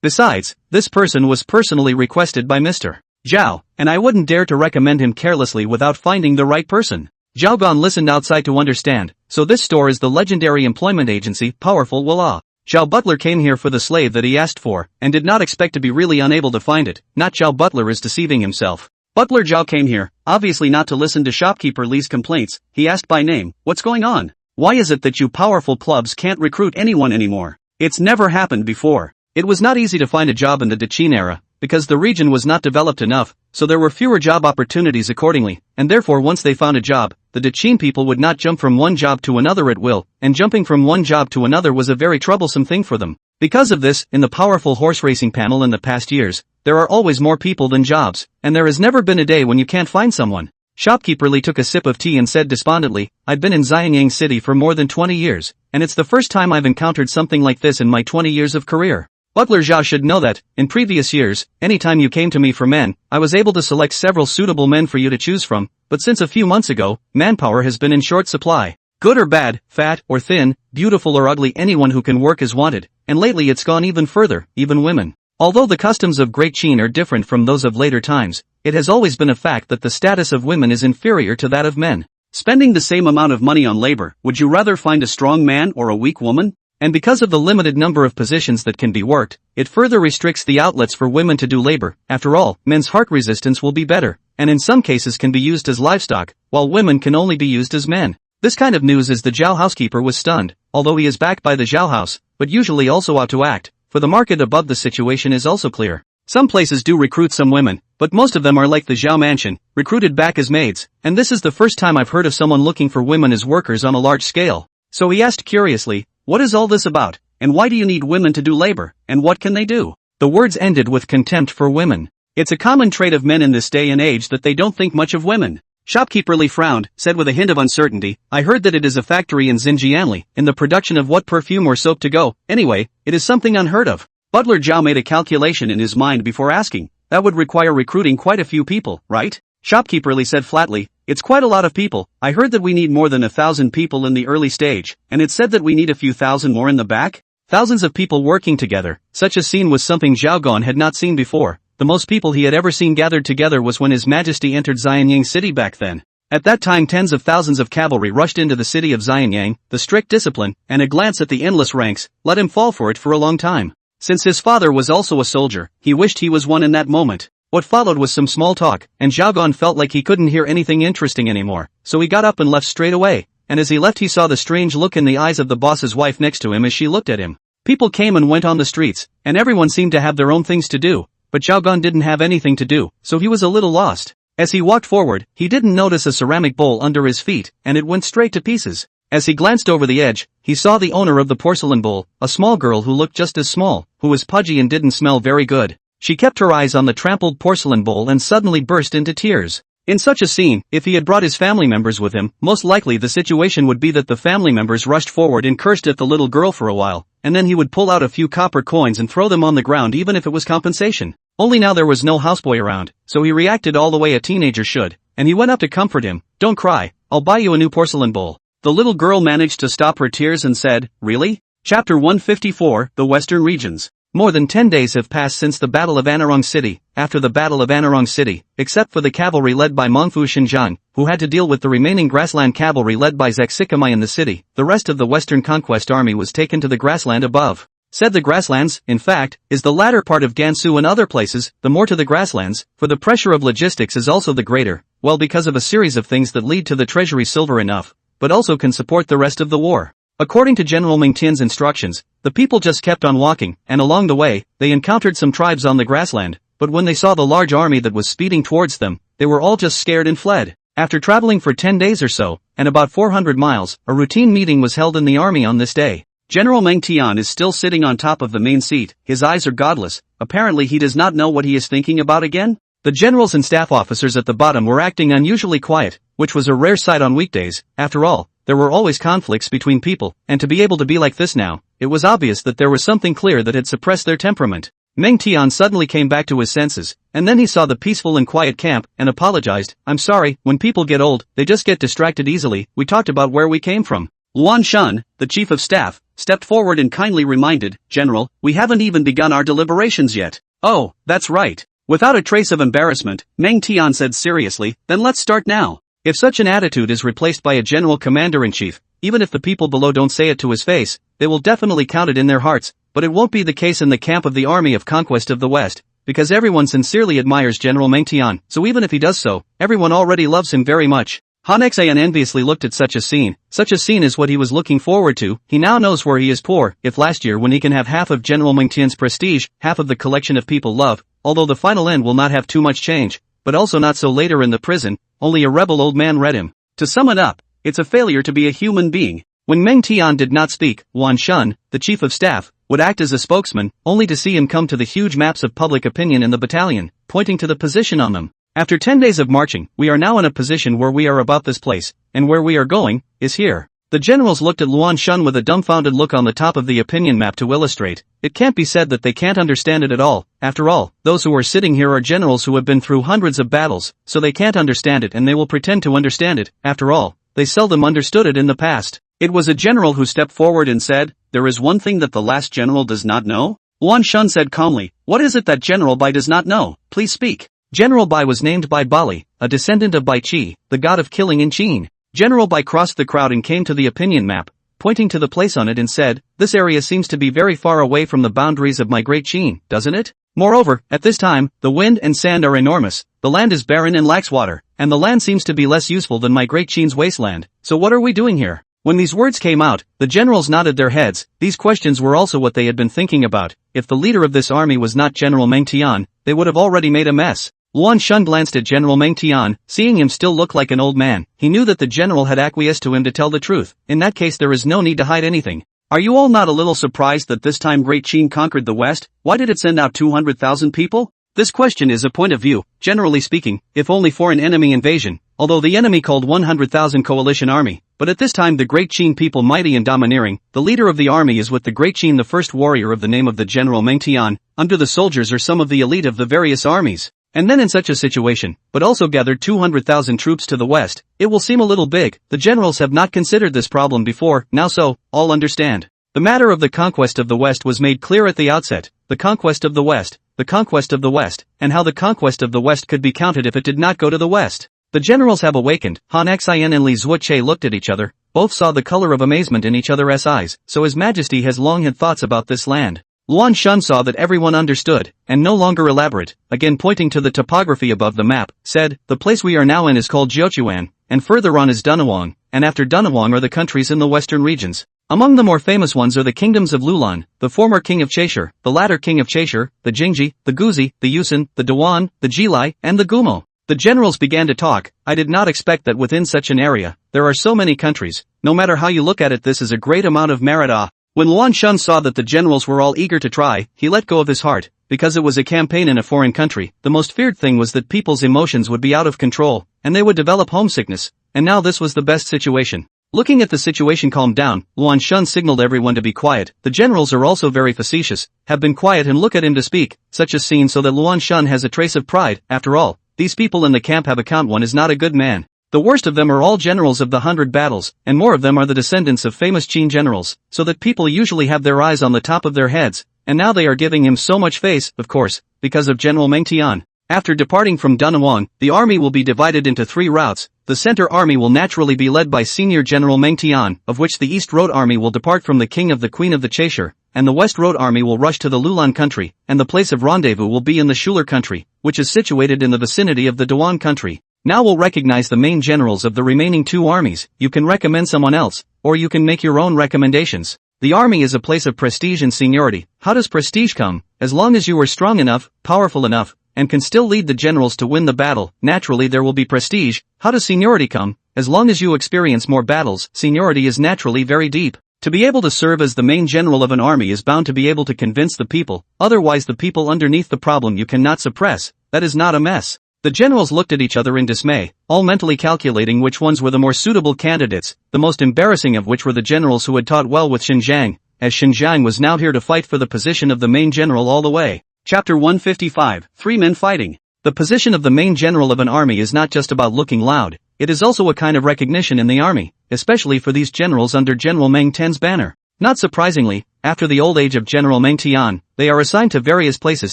Besides, this person was personally requested by Mr. Zhao, and I wouldn't dare to recommend him carelessly without finding the right person." Zhao Gan listened outside to understand, so this store is the legendary employment agency, powerful Zhao Butler came here for the slave that he asked for, and did not expect to be really unable to find it, not Zhao Butler is deceiving himself. Butler Zhao came here, obviously not to listen to shopkeeper Li's complaints. He asked by name, "What's going on? Why is it that you powerful clubs can't recruit anyone anymore? It's never happened before." It was not easy to find a job in the Qin era, because the region was not developed enough, so there were fewer job opportunities accordingly, and therefore once they found a job, the Qin people would not jump from one job to another at will, and jumping from one job to another was a very troublesome thing for them. Because of this, in the powerful horse racing panel in the past years, there are always more people than jobs, and there has never been a day when you can't find someone. Shopkeeper Li took a sip of tea and said despondently, "I've been in Xianyang City for more than 20 years, and it's the first time I've encountered something like this in my 20 years of career. Butler Zhao should know that, in previous years, anytime you came to me for men, I was able to select several suitable men for you to choose from, but since a few months ago, manpower has been in short supply. Good or bad, fat or thin, beautiful or ugly, anyone who can work is wanted, and lately it's gone even further, even women. Although the customs of Great Qin are different from those of later times, it has always been a fact that the status of women is inferior to that of men. Spending the same amount of money on labor, would you rather find a strong man or a weak woman? And because of the limited number of positions that can be worked, it further restricts the outlets for women to do labor. After all, men's heart resistance will be better, and in some cases can be used as livestock, while women can only be used as men." This kind of news as the Zhao housekeeper was stunned, although he is backed by the Zhao house, but usually also ought to act, for the market above the situation is also clear. Some places do recruit some women, but most of them are like the Zhao mansion, recruited back as maids, and this is the first time I've heard of someone looking for women as workers on a large scale. So he asked curiously, "What is all this about, and why do you need women to do labor, and what can they do?" The words ended with contempt for women. It's a common trait of men in this day and age that they don't think much of women. Shopkeeper Li frowned, said with a hint of uncertainty, "I heard that it is a factory in Xinjiang, in the production of what perfume or soap to go, anyway, it is something unheard of." Butler Zhao made a calculation in his mind before asking, "That would require recruiting quite a few people, right?" Shopkeeper Li said flatly, "It's quite a lot of people. I heard that we need more than 1,000 people in the early stage, and it said that we need a few thousand more in the back? Thousands of people working together." Such a scene was something Zhao Gan had not seen before. The most people he had ever seen gathered together was when His Majesty entered Xianyang City back then. At that time tens of thousands of cavalry rushed into the city of Xianyang. The strict discipline, and a glance at the endless ranks, let him fall for it for a long time. Since his father was also a soldier, he wished he was one in that moment. What followed was some small talk, and Zhao Gan felt like he couldn't hear anything interesting anymore, so he got up and left straight away, and as he left he saw the strange look in the eyes of the boss's wife next to him as she looked at him. People came and went on the streets, and everyone seemed to have their own things to do. But Zhao Gan didn't have anything to do, so he was a little lost. As he walked forward, he didn't notice a ceramic bowl under his feet, and it went straight to pieces. As he glanced over the edge, he saw the owner of the porcelain bowl, a small girl who looked just as small, who was pudgy and didn't smell very good. She kept her eyes on the trampled porcelain bowl and suddenly burst into tears. In such a scene, if he had brought his family members with him, most likely the situation would be that the family members rushed forward and cursed at the little girl for a while, and then he would pull out a few copper coins and throw them on the ground even if it was compensation. Only now there was no houseboy around, so he reacted all the way a teenager should, and he went up to comfort him. "Don't cry, I'll buy you a new porcelain bowl." The little girl managed to stop her tears and said, "Really?" Chapter 154, The Western Regions. More than 10 days have passed since the Battle of Anarong City. After the Battle of Anarong City, except for the cavalry led by Mengfu Xinjiang, who had to deal with the remaining grassland cavalry led by Zexikamai in the city, the rest of the Western Conquest Army was taken to the grassland above. Said the grasslands, in fact, is the latter part of Gansu and other places, the more to the grasslands, for the pressure of logistics is also the greater, well because of a series of things that lead to the treasury silver enough, but also can support the rest of the war. According to General Meng Tian's instructions, the people just kept on walking, and along the way, they encountered some tribes on the grassland, but when they saw the large army that was speeding towards them, they were all just scared and fled. After traveling for 10 days or so, and about 400 miles, a routine meeting was held in the army on this day. General Meng Tian is still sitting on top of the main seat, his eyes are godless, apparently he does not know what he is thinking about again. The generals and staff officers at the bottom were acting unusually quiet, which was a rare sight on weekdays. After all, there were always conflicts between people, and to be able to be like this now, it was obvious that there was something clear that had suppressed their temperament. Meng Tian suddenly came back to his senses, and then he saw the peaceful and quiet camp, and apologized. "I'm sorry, when people get old, they just get distracted easily. We talked about where we came from." Luan Shun, the chief of staff, stepped forward and kindly reminded, "General, we haven't even begun our deliberations yet." "Oh, that's right." Without a trace of embarrassment, Meng Tian said seriously, "Then let's start now." If such an attitude is replaced by a general commander-in-chief, even if the people below don't say it to his face, they will definitely count it in their hearts, but it won't be the case in the camp of the Army of Conquest of the West, because everyone sincerely admires General Meng Tian, so even if he does so, everyone already loves him very much. Han Xian enviously looked at such a scene. Such a scene is what he was looking forward to. He now knows where he is poor. If last year when he can have half of General Meng Tian's prestige, half of the collection of people love, although the final end will not have too much change, but also not so later in the prison, only a rebel old man read him. To sum it up, it's a failure to be a human being. When Meng Tian did not speak, Luan Shun, the chief of staff, would act as a spokesman, only to see him come to the huge maps of public opinion in the battalion, pointing to the position on them. After 10 days of marching, we are now in a position where we are about this place, and where we are going, is here. The generals looked at Luan Shun with a dumbfounded look on the top of the opinion map to illustrate. It can't be said that they can't understand it at all. After all, those who are sitting here are generals who have been through hundreds of battles, so they can't understand it and they will pretend to understand it. After all, they seldom understood it in the past. It was a general who stepped forward and said, "There is one thing that the last general does not know." Luan Shun said calmly, "What is it that General Bai does not know? Please speak." General Bai was named Bai Bali, a descendant of Bai Qi, the god of killing in Qin. General Bai crossed the crowd and came to the opinion map, pointing to the place on it and said, "This area seems to be very far away from the boundaries of my great Qin, doesn't it? Moreover, at this time, the wind and sand are enormous, the land is barren and lacks water, and the land seems to be less useful than my great Qin's wasteland, so what are we doing here?" When these words came out, the generals nodded their heads. These questions were also what they had been thinking about. If the leader of this army was not General Meng Tian, they would have already made a mess. Luan Shun glanced at General Meng Tian, seeing him still look like an old man. He knew that the general had acquiesced to him to tell the truth. In that case there is no need to hide anything. "Are you all not a little surprised that this time Great Qin conquered the West? Why did it send out 200,000 people?" This question is a point of view, generally speaking, if only for an enemy invasion, although the enemy called 100,000 coalition army. But at this time the Great Qin people mighty and domineering, the leader of the army is with the Great Qin, the first warrior of the name of the General Meng Tian, under the soldiers are some of the elite of the various armies. And then in such a situation, but also gathered 200,000 troops to the west, it will seem a little big. The generals have not considered this problem before, now so, all understand. The matter of the conquest of the West was made clear at the outset. The conquest of the West, the conquest of the West, and how the conquest of the West could be counted if it did not go to the West. The generals have awakened. Han Xian and Li Zuoche looked at each other, both saw the color of amazement in each other's eyes, so His Majesty has long had thoughts about this land. Luan Shun saw that everyone understood, and no longer elaborate, again pointing to the topography above the map, said, "The place we are now in is called Jiuquan, and further on is Dunhuang, and after Dunhuang are the countries in the western regions. Among the more famous ones are the kingdoms of Lulan, the former king of Chaisher, the latter king of Chaisher, the Jingji, the Guzi, the Yusan, the Dewan, the Jilai, and the Gumo." The generals began to talk. "I did not expect that within such an area, there are so many countries. No matter how you look at it, this is a great amount of merit." When Luan Shun saw that the generals were all eager to try, he let go of his heart, because it was a campaign in a foreign country. The most feared thing was that people's emotions would be out of control, and they would develop homesickness, and now this was the best situation. Looking at the situation calmed down, Luan Shun signaled everyone to be quiet. The generals are also very facetious, have been quiet and look at him to speak. Such a scene so that Luan Shun has a trace of pride. After all, these people in the camp have a count. One is not a good man. The worst of them are all generals of the 100 battles, and more of them are the descendants of famous Qin generals, so that people usually have their eyes on the top of their heads, and now they are giving him so much face, of course, because of General Meng Tian. After departing from Dunhuang, the army will be divided into 3 routes. The center army will naturally be led by Senior General Meng Tian, of which the East Road army will depart from the king of the Queen of the Chaisher, and the West Road army will rush to the Lulan country, and the place of rendezvous will be in the Shuler country, which is situated in the vicinity of the Dewan country. Now we'll recognize the main generals of the remaining two armies. You can recommend someone else, or you can make your own recommendations. The army is a place of prestige and seniority. How does prestige come? As long as you are strong enough, powerful enough, and can still lead the generals to win the battle, naturally there will be prestige. How does seniority come? As long as you experience more battles, seniority is naturally very deep. To be able to serve as the main general of an army is bound to be able to convince the people, otherwise the people underneath the problem you cannot suppress. That is not a mess. The generals looked at each other in dismay, all mentally calculating which ones were the more suitable candidates, the most embarrassing of which were the generals who had taught well with Xinjiang, as Xinjiang was now here to fight for the position of the main general all the way. Chapter 155, Three Men Fighting. The position of the main general of an army is not just about looking loud, it is also a kind of recognition in the army, especially for these generals under General Meng Tian's banner. Not surprisingly, after the old age of General Meng Tian, they are assigned to various places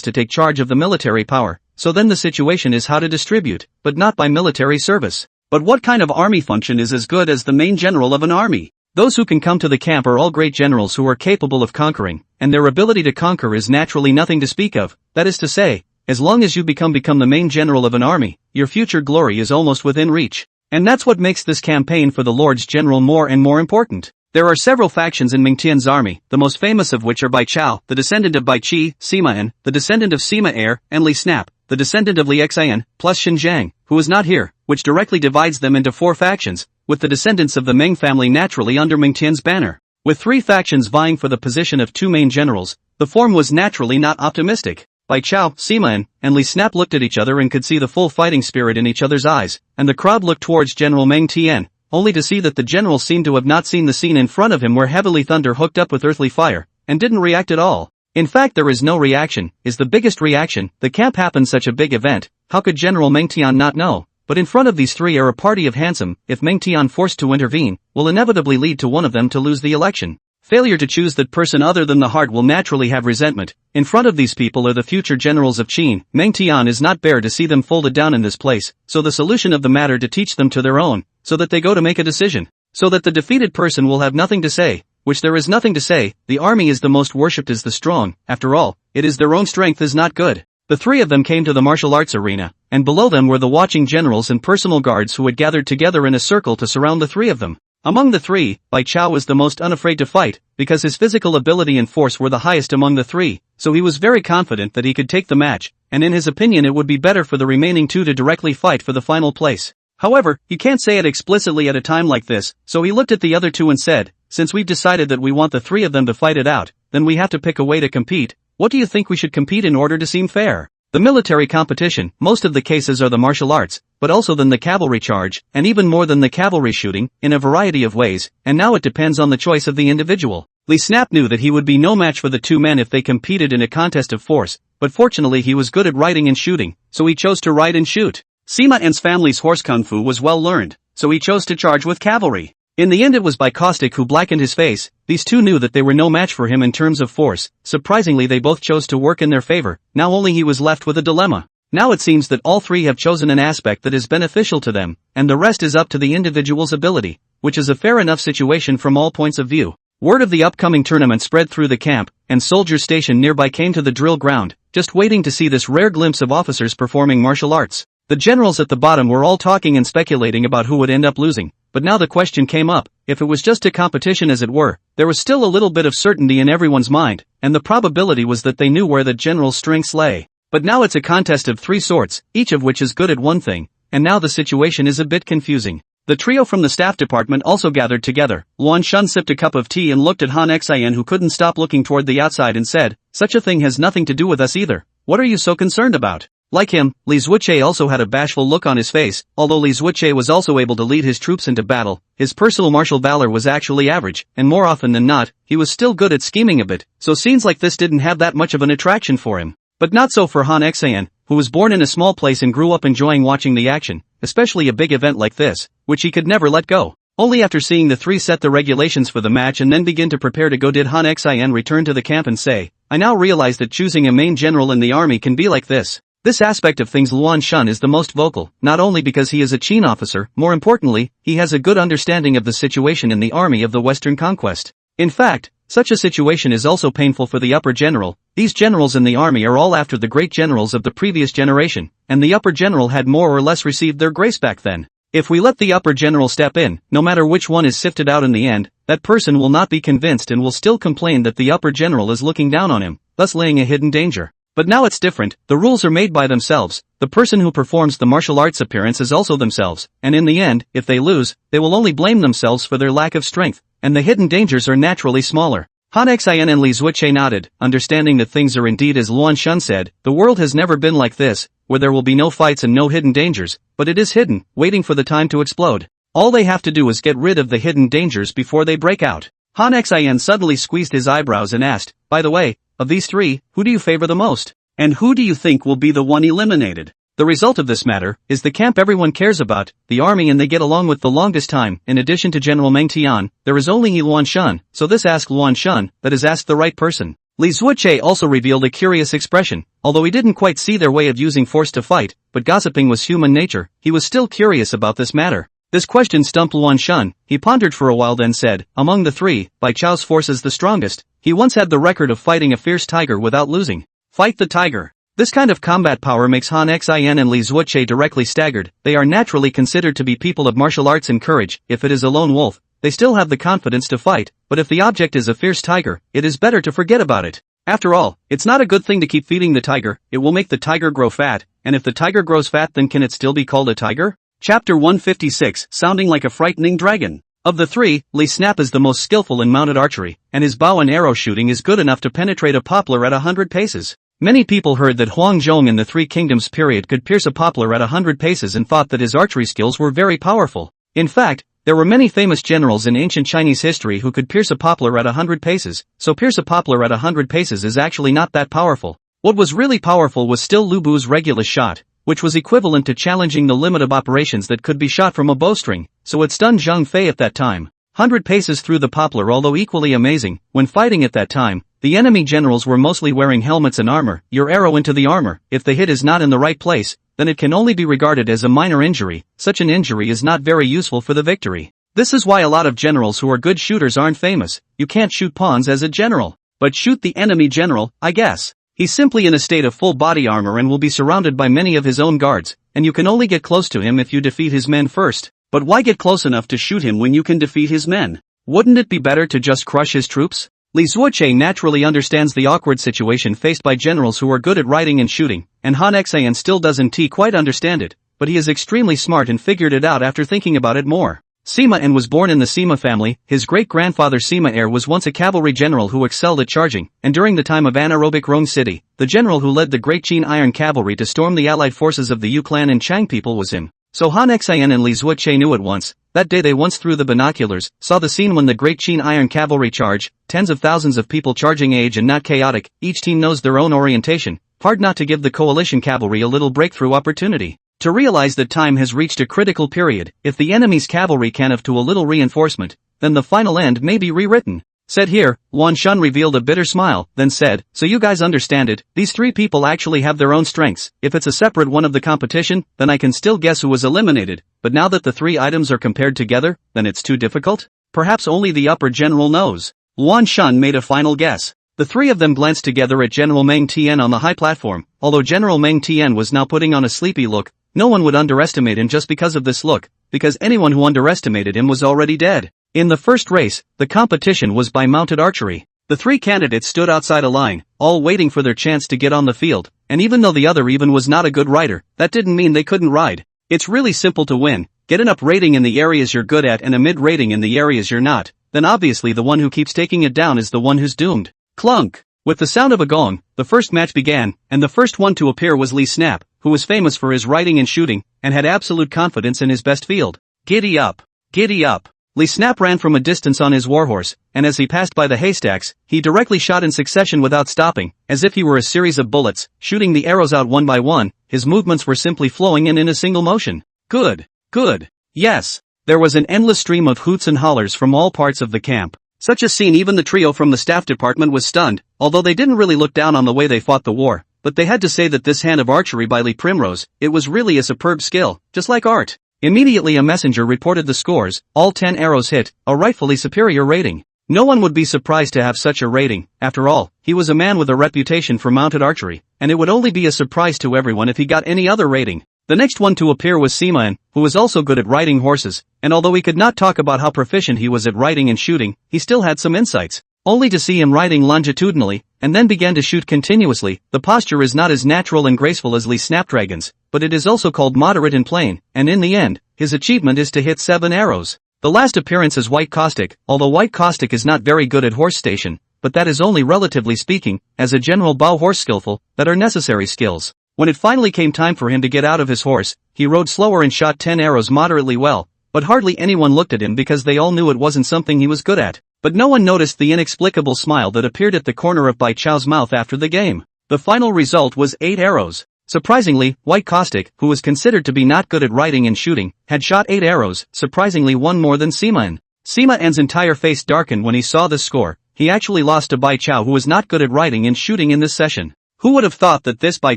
to take charge of the military power. So then the situation is how to distribute, but not by military service. But what kind of army function is as good as the main general of an army? Those who can come to the camp are all great generals who are capable of conquering, and their ability to conquer is naturally nothing to speak of. That is to say, as long as you become the main general of an army, your future glory is almost within reach. And that's what makes this campaign for the Lords General more and more important. There are several factions in Meng Tian's army, the most famous of which are Bai Chao, the descendant of Bai Qi, Sima En, the descendant of Sima Er, and Li Snap, the descendant of Li Xian, plus Xinjiang, who is not here, which directly divides them into four factions, with the descendants of the Meng family naturally under Meng Tian's banner. With three factions vying for the position of two main generals, the form was naturally not optimistic. Bai Chao, Sima En, and Li Snap looked at each other and could see the full fighting spirit in each other's eyes, and the crowd looked towards General Meng Tian, only to see that the general seemed to have not seen the scene in front of him where heavenly thunder hooked up with earthly fire, and didn't react at all. In fact, there is no reaction, is the biggest reaction. The camp happened such a big event, how could General Meng Tian not know? But in front of these three are a party of handsome, if Meng Tian forced to intervene, will inevitably lead to one of them to lose the election. Failure to choose that person other than the heart will naturally have resentment. In front of these people are the future generals of Qin. Meng Tian is not bare to see them folded down in this place, so the solution of the matter to teach them to their own, so that they go to make a decision. So that the defeated person will have nothing to say, which there is nothing to say. The army is the most worshipped as the strong, after all, it is their own strength is not good. The three of them came to the martial arts arena, and below them were the watching generals and personal guards who had gathered together in a circle to surround the three of them. Among the three, Bai Chao was the most unafraid to fight, because his physical ability and force were the highest among the three, so he was very confident that he could take the match, and in his opinion it would be better for the remaining two to directly fight for the final place. However, he can't say it explicitly at a time like this, so he looked at the other two and said, since we've decided that we want the three of them to fight it out, then we have to pick a way to compete. What do you think we should compete in order to seem fair? The military competition, most of the cases are the martial arts, but also than the cavalry charge, and even more than the cavalry shooting, in a variety of ways, and now it depends on the choice of the individual. Li Snap knew that he would be no match for the two men if they competed in a contest of force, but fortunately he was good at riding and shooting, so he chose to ride and shoot. Sima En's family's horse kung fu was well learned, so he chose to charge with cavalry. In the end it was Bai Caustic who blackened his face. These two knew that they were no match for him in terms of force. Surprisingly they both chose to work in their favor. Now only he was left with a dilemma. Now it seems that all three have chosen an aspect that is beneficial to them, and the rest is up to the individual's ability, which is a fair enough situation from all points of view. Word of the upcoming tournament spread through the camp, and soldiers stationed nearby came to the drill ground, just waiting to see this rare glimpse of officers performing martial arts. The generals at the bottom were all talking and speculating about who would end up losing, but now the question came up, if it was just a competition as it were, there was still a little bit of certainty in everyone's mind, and the probability was that they knew where the general's strengths lay. But now it's a contest of three sorts, each of which is good at one thing, and now the situation is a bit confusing. The trio from the staff department also gathered together. Luan Shun sipped a cup of tea and looked at Han Xian, who couldn't stop looking toward the outside, and said, such a thing has nothing to do with us either. What are you so concerned about? Like him, Li Zuoche also had a bashful look on his face. Although Li Zuoche was also able to lead his troops into battle, his personal martial valor was actually average, and more often than not, he was still good at scheming a bit, so scenes like this didn't have that much of an attraction for him. But not so for Han Xian, who was born in a small place and grew up enjoying watching the action, especially a big event like this, which he could never let go. Only after seeing the three set the regulations for the match and then begin to prepare to go did Han Xian return to the camp and say, I now realize that choosing a main general in the army can be like this. This aspect of things Luan Shun is the most vocal, not only because he is a Qin officer, more importantly, he has a good understanding of the situation in the army of the Western conquest. In fact, Such a situation is also painful for the upper general. These generals in the army are all after the great generals of the previous generation, and the upper general had more or less received their grace back then. If we let the upper general step in, no matter which one is sifted out in the end, that person will not be convinced and will still complain that the upper general is looking down on him, thus laying a hidden danger. But now it's different, the rules are made by themselves, the person who performs the martial arts appearance is also themselves, and in the end, if they lose, they will only blame themselves for their lack of strength, and the hidden dangers are naturally smaller. Han Xian and Li Zuoche nodded, understanding that things are indeed as Luan Shun said, the world has never been like this, where there will be no fights and no hidden dangers, but it is hidden, waiting for the time to explode. All they have to do is get rid of the hidden dangers before they break out. Han Xian suddenly squeezed his eyebrows and asked, by the way, of these three, who do you favor the most? And who do you think will be the one eliminated? The result of this matter is the camp everyone cares about, the army, and they get along with the longest time. In addition to General Meng Tian, there is only Luan Shun, so this ask Luan Shun, that is asked the right person. Li Zuoche also revealed a curious expression, although he didn't quite see their way of using force to fight, but gossiping was human nature, he was still curious about this matter. This question stumped Luan Shun. He pondered for a while, then said, among the three, Bai Chao's force is the strongest. He once had the record of fighting a fierce tiger without losing. Fight the tiger. This kind of combat power makes Han Xian and Li Zuoche directly staggered. They are naturally considered to be people of martial arts and courage. If it is a lone wolf, they still have the confidence to fight, but if the object is a fierce tiger, it is better to forget about it. After all, it's not a good thing to keep feeding the tiger, it will make the tiger grow fat, and if the tiger grows fat, then can it still be called a tiger? Chapter 156, sounding like a frightening dragon. Of the three, Li Snap is the most skillful in mounted archery, and his bow and arrow shooting is good enough to penetrate a poplar at 100 paces. Many people heard that Huang Zhong in the Three Kingdoms period could pierce a poplar at 100 paces and thought that his archery skills were very powerful. In fact, there were many famous generals in ancient Chinese history who could pierce a poplar at 100 paces, so pierce a poplar at 100 paces is actually not that powerful. What was really powerful was still Lu Bu's regulus shot, which was equivalent to challenging the limit of operations that could be shot from a bowstring, so it stunned Zhang Fei at that time. 100 paces through the poplar, although equally amazing, when fighting at that time, the enemy generals were mostly wearing helmets and armor. Your arrow into the armor, if the hit is not in the right place, then it can only be regarded as a minor injury. Such an injury is not very useful for the victory. This is why a lot of generals who are good shooters aren't famous. You can't shoot pawns as a general. But shoot the enemy general, I guess. He's simply in a state of full body armor and will be surrounded by many of his own guards, and you can only get close to him if you defeat his men first. But why get close enough to shoot him when you can defeat his men? Wouldn't it be better to just crush his troops? Li Zuoche naturally understands the awkward situation faced by generals who are good at riding and shooting, and Han Xian still doesn't quite understand it, but he is extremely smart and figured it out after thinking about it more. Sima En was born in the Sima family. His great-grandfather Sima Er was once a cavalry general who excelled at charging, and during the time of anaerobic Rong City, the general who led the great Qin Iron Cavalry to storm the allied forces of the Yu clan and Chang people was him. So Han Xian and Li Zuoche knew at once. That day they once through the binoculars, saw the scene when the great Qin Iron Cavalry charge, tens of thousands of people charging age and not chaotic, each team knows their own orientation, hard not to give the coalition cavalry a little breakthrough opportunity. To realize that time has reached a critical period, if the enemy's cavalry can have to a little reinforcement, then the final end may be rewritten. Said here, Luan Shun revealed a bitter smile, then said, so you guys understand it, these three people actually have their own strengths. If it's a separate one of the competition, then I can still guess who was eliminated, but now that the three items are compared together, then it's too difficult? Perhaps only the upper general knows. Luan Shun made a final guess. The three of them glanced together at General Meng Tian on the high platform. Although General Meng Tian was now putting on a sleepy look, no one would underestimate him just because of this look, because anyone who underestimated him was already dead. In the first race, the competition was by mounted archery. The three candidates stood outside a line, all waiting for their chance to get on the field, and even though the other even was not a good rider, that didn't mean they couldn't ride. It's really simple to win. Get an up rating in the areas you're good at and a mid rating in the areas you're not, then obviously the one who keeps taking it down is the one who's doomed. Clunk! With the sound of a gong, the first match began, and the first one to appear was Li Snap, who was famous for his riding and shooting, and had absolute confidence in his best field. Giddy up! Giddy up! Li Snap ran from a distance on his warhorse, and as he passed by the haystacks, he directly shot in succession without stopping, as if he were a series of bullets, shooting the arrows out one by one. His movements were simply flowing in a single motion. Good! Good! Yes! There was an endless stream of hoots and hollers from all parts of the camp. Such a scene, even the trio from the staff department was stunned, although they didn't really look down on the way they fought the war, but they had to say that this hand of archery by Li Primrose, it was really a superb skill, just like art. Immediately a messenger reported the scores, all 10 arrows hit, a rightfully superior rating. No one would be surprised to have such a rating. After all, he was a man with a reputation for mounted archery, and it would only be a surprise to everyone if he got any other rating. The next one to appear was Sima-en, who was also good at riding horses, and although he could not talk about how proficient he was at riding and shooting, he still had some insights. Only to see him riding longitudinally, and then began to shoot continuously. The posture is not as natural and graceful as Lee Snapdragon's, but it is also called moderate and plain, and in the end, his achievement is to hit 7 arrows. The last appearance is White Caustic, although White Caustic is not very good at horse station, but that is only relatively speaking, as a general bow horse skillful, that are necessary skills. When it finally came time for him to get out of his horse, he rode slower and shot 10 arrows moderately well, but hardly anyone looked at him because they all knew it wasn't something he was good at. But no one noticed the inexplicable smile that appeared at the corner of Bai Chao's mouth after the game. The final result was 8 arrows. Surprisingly, White Caustic, who was considered to be not good at riding and shooting, had shot 8 arrows, surprisingly one more than Sima-en. Sima-en's entire face darkened when he saw this score. He actually lost to Bai Chao, who was not good at riding and shooting in this session. Who would have thought that this Bai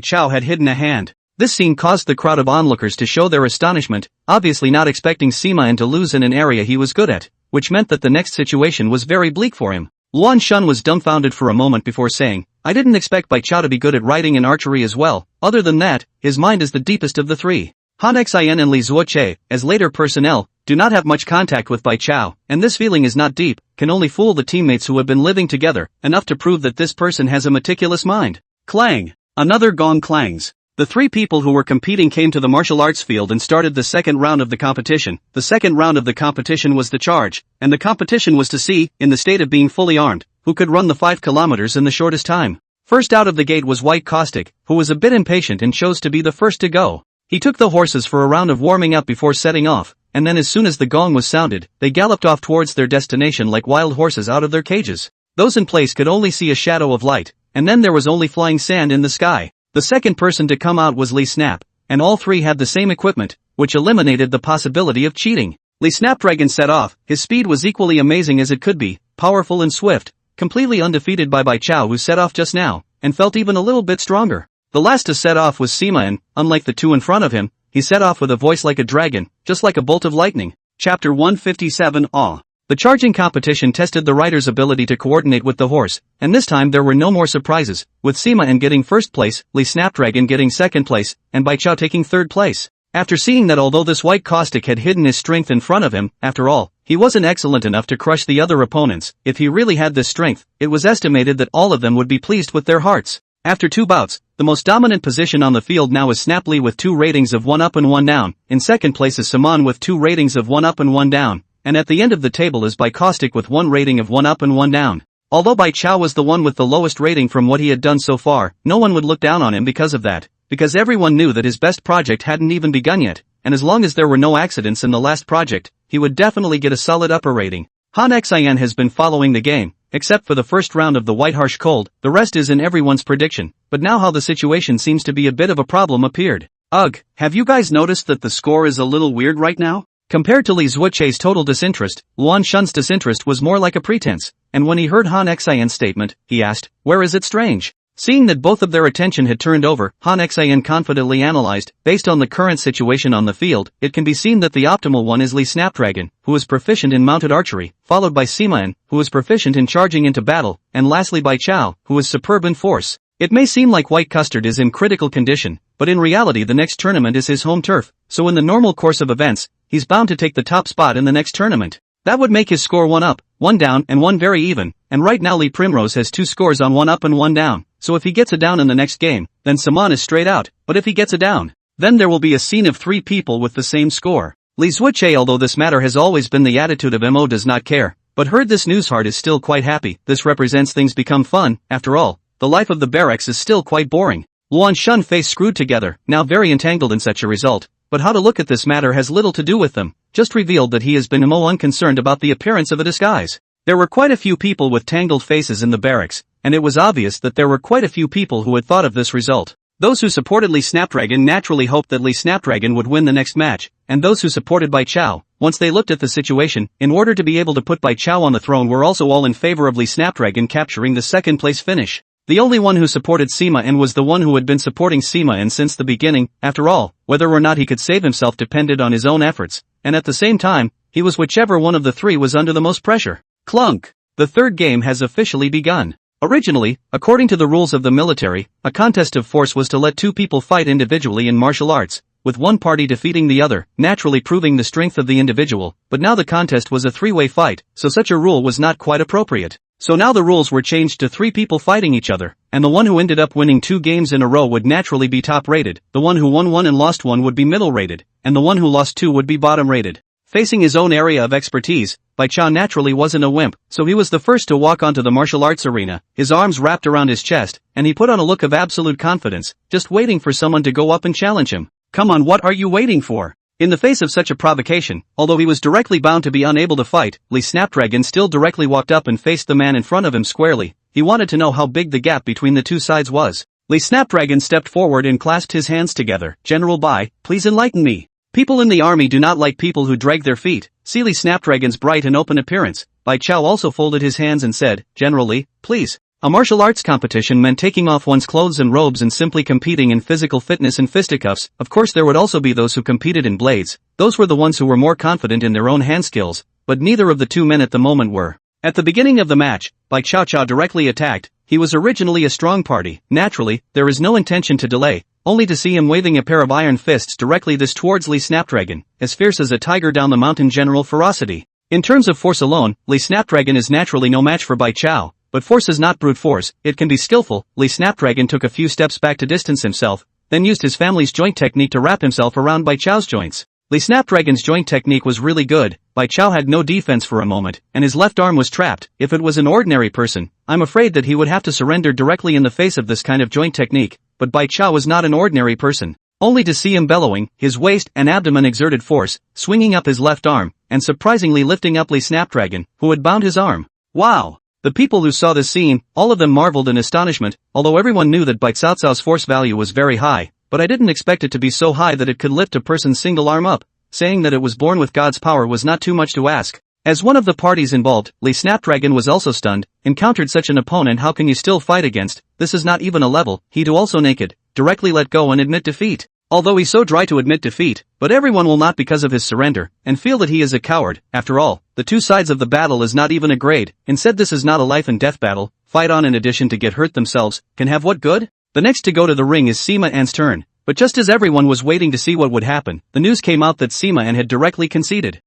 Chao had hidden a hand? This scene caused the crowd of onlookers to show their astonishment, obviously not expecting Sima-en to lose in an area he was good at, which meant that the next situation was very bleak for him. Luan Shun was dumbfounded for a moment before saying, "I didn't expect Bai Chao to be good at riding and archery as well. Other than that, his mind is the deepest of the three." Han Xin and Li Zuoche, as later personnel, do not have much contact with Bai Chao, and this feeling is not deep, can only fool the teammates who have been living together, enough to prove that this person has a meticulous mind. Clang! Another gong clangs. The 3 people who were competing came to the martial arts field and started the second round of the competition. The second round of the competition was the charge, and the competition was to see, in the state of being fully armed, who could run the 5 kilometers in the shortest time. First out of the gate was White Caustic, who was a bit impatient and chose to be the first to go. He took the horses for a round of warming up before setting off, and then as soon as the gong was sounded, they galloped off towards their destination like wild horses out of their cages. Those in place could only see a shadow of light, and then there was only flying sand in the sky. The second person to come out was Lee Snap, and all 3 had the same equipment, which eliminated the possibility of cheating. Lee Snapdragon set off. His speed was equally amazing as it could be, powerful and swift, completely undefeated by Bai Chao, who set off just now, and felt even a little bit stronger. The last to set off was Sima-en. Unlike the 2 in front of him, he set off with a voice like a dragon, just like a bolt of lightning. Chapter 157 Awe. The charging competition tested the rider's ability to coordinate with the horse, and this time there were no more surprises, with Sima-en getting first place, Lee Snapdragon getting second place, and Bai Chao taking third place. After seeing that although this White Caustic had hidden his strength in front of him, after all, he wasn't excellent enough to crush the other opponents, if he really had this strength, it was estimated that all of them would be pleased with their hearts. After 2 bouts, the most dominant position on the field now is Snap Lee with 2 ratings of 1 up and 1 down, in second place is Saman with 2 ratings of 1 up and 1 down. And at the end of the table is Bai Caustic with 1 rating of 1 up and 1 down. Although Bai Chao was the one with the lowest rating from what he had done so far, no one would look down on him because of that, because everyone knew that his best project hadn't even begun yet, and as long as there were no accidents in the last project, he would definitely get a solid upper rating. Han Xian has been following the game, except for the first round of the White Harsh Cold, the rest is in everyone's prediction, but now how the situation seems to be a bit of a problem appeared. Ugh, have you guys noticed that the score is a little weird right now? Compared to Li Zuoche's total disinterest, Luan Shun's disinterest was more like a pretense, and when he heard Han Xian's statement, he asked, "Where is it strange?" Seeing that both of their attention had turned over, Han Xian confidently analyzed, based on the current situation on the field, it can be seen that the optimal one is Lee Snapdragon, who is proficient in mounted archery, followed by Sima-en, who is proficient in charging into battle, and lastly Bai Chao, who is superb in force. It may seem like White Custard is in critical condition, but in reality the next tournament is his home turf, so in the normal course of events, he's bound to take the top spot in the next tournament. That would make his score 1 up, 1 down and 1 very even, and right now Lee Primrose has 2 scores on 1 up and 1 down, so if he gets a down in the next game, then Saman is straight out, but if he gets a down, then there will be a scene of 3 people with the same score. Li Zuoche, although this matter has always been the attitude of Mo, does not care, but heard this news heart is still quite happy. This represents things become fun. After all, the life of the barracks is still quite boring. Luan Shun face screwed together, now very entangled in such a result, but how to look at this matter has little to do with them, just revealed that he has been Mo unconcerned about the appearance of a disguise. There were quite a few people with tangled faces in the barracks, and it was obvious that there were quite a few people who had thought of this result. Those who supported Lee Snapdragon naturally hoped that Lee Snapdragon would win the next match, and those who supported Bai Chao, once they looked at the situation, in order to be able to put Bai Chao on the throne, were also all in favor of Lee Snapdragon capturing the second place finish. The only one who supported Sima-en was the one who had been supporting Sima-en since the beginning. After all, whether or not he could save himself depended on his own efforts, and at the same time, he was whichever one of the 3 was under the most pressure. Clunk! The third game has officially begun. Originally, according to the rules of the military, a contest of force was to let two people fight individually in martial arts, with one party defeating the other, naturally proving the strength of the individual, but now the contest was a three-way fight, so such a rule was not quite appropriate. So now the rules were changed to three people fighting each other, and the one who ended up winning 2 games in a row would naturally be top-rated, the one who won 1 and lost 1 would be middle-rated, and the one who lost 2 would be bottom-rated. Facing his own area of expertise, Bai Chao naturally wasn't a wimp, so he was the first to walk onto the martial arts arena, his arms wrapped around his chest, and he put on a look of absolute confidence, just waiting for someone to go up and challenge him. Come on, what are you waiting for? In the face of such a provocation, although he was directly bound to be unable to fight, Lee Snapdragon still directly walked up and faced the man in front of him squarely. He wanted to know how big the gap between the two sides was. Lee Snapdragon stepped forward and clasped his hands together. General Bai, please enlighten me. People in the army do not like people who drag their feet. See Lee Snapdragon's bright and open appearance. Bai Chao also folded his hands and said, General Lee, please. A martial arts competition meant taking off one's clothes and robes and simply competing in physical fitness and fisticuffs. Of course there would also be those who competed in blades. Those were the ones who were more confident in their own hand skills, but neither of the two men at the moment were. At the beginning of the match, Bai Chao directly attacked. He was originally a strong party. Naturally, there is no intention to delay, only to see him waving a pair of iron fists directly this towards Lee Snapdragon, as fierce as a tiger down the mountain general ferocity. In terms of force alone, Lee Snapdragon is naturally no match for Bai Chao. But force is not brute force, it can be skillful. Lee Snapdragon took a few steps back to distance himself, then used his family's joint technique to wrap himself around Bai Chao's joints. Lee Snapdragon's joint technique was really good. Bai Chao had no defense for a moment, and his left arm was trapped. If it was an ordinary person, I'm afraid that he would have to surrender directly in the face of this kind of joint technique, but Bai Chao was not an ordinary person. Only to see him bellowing, his waist and abdomen exerted force, swinging up his left arm, and surprisingly lifting up Lee Snapdragon, who had bound his arm. Wow! The people who saw this scene, all of them marveled in astonishment, although everyone knew that Bai Cao Cao's force value was very high, but I didn't expect it to be so high that it could lift a person's single arm up. Saying that it was born with God's power was not too much to ask. As one of the parties involved, Lee Snapdragon was also stunned. Encountered such an opponent, how can you still fight against? This is not even a level. He too also naked, directly let go and admit defeat. Although he's so dry to admit defeat, but everyone will not because of his surrender, and feel that he is a coward. After all, the two sides of the battle is not even a grade. Instead, this is not a life and death battle. Fight on in addition to get hurt themselves, can have what good? The next to go to the ring is Sima An's turn. But just as everyone was waiting to see what would happen, the news came out that Sima An had directly conceded.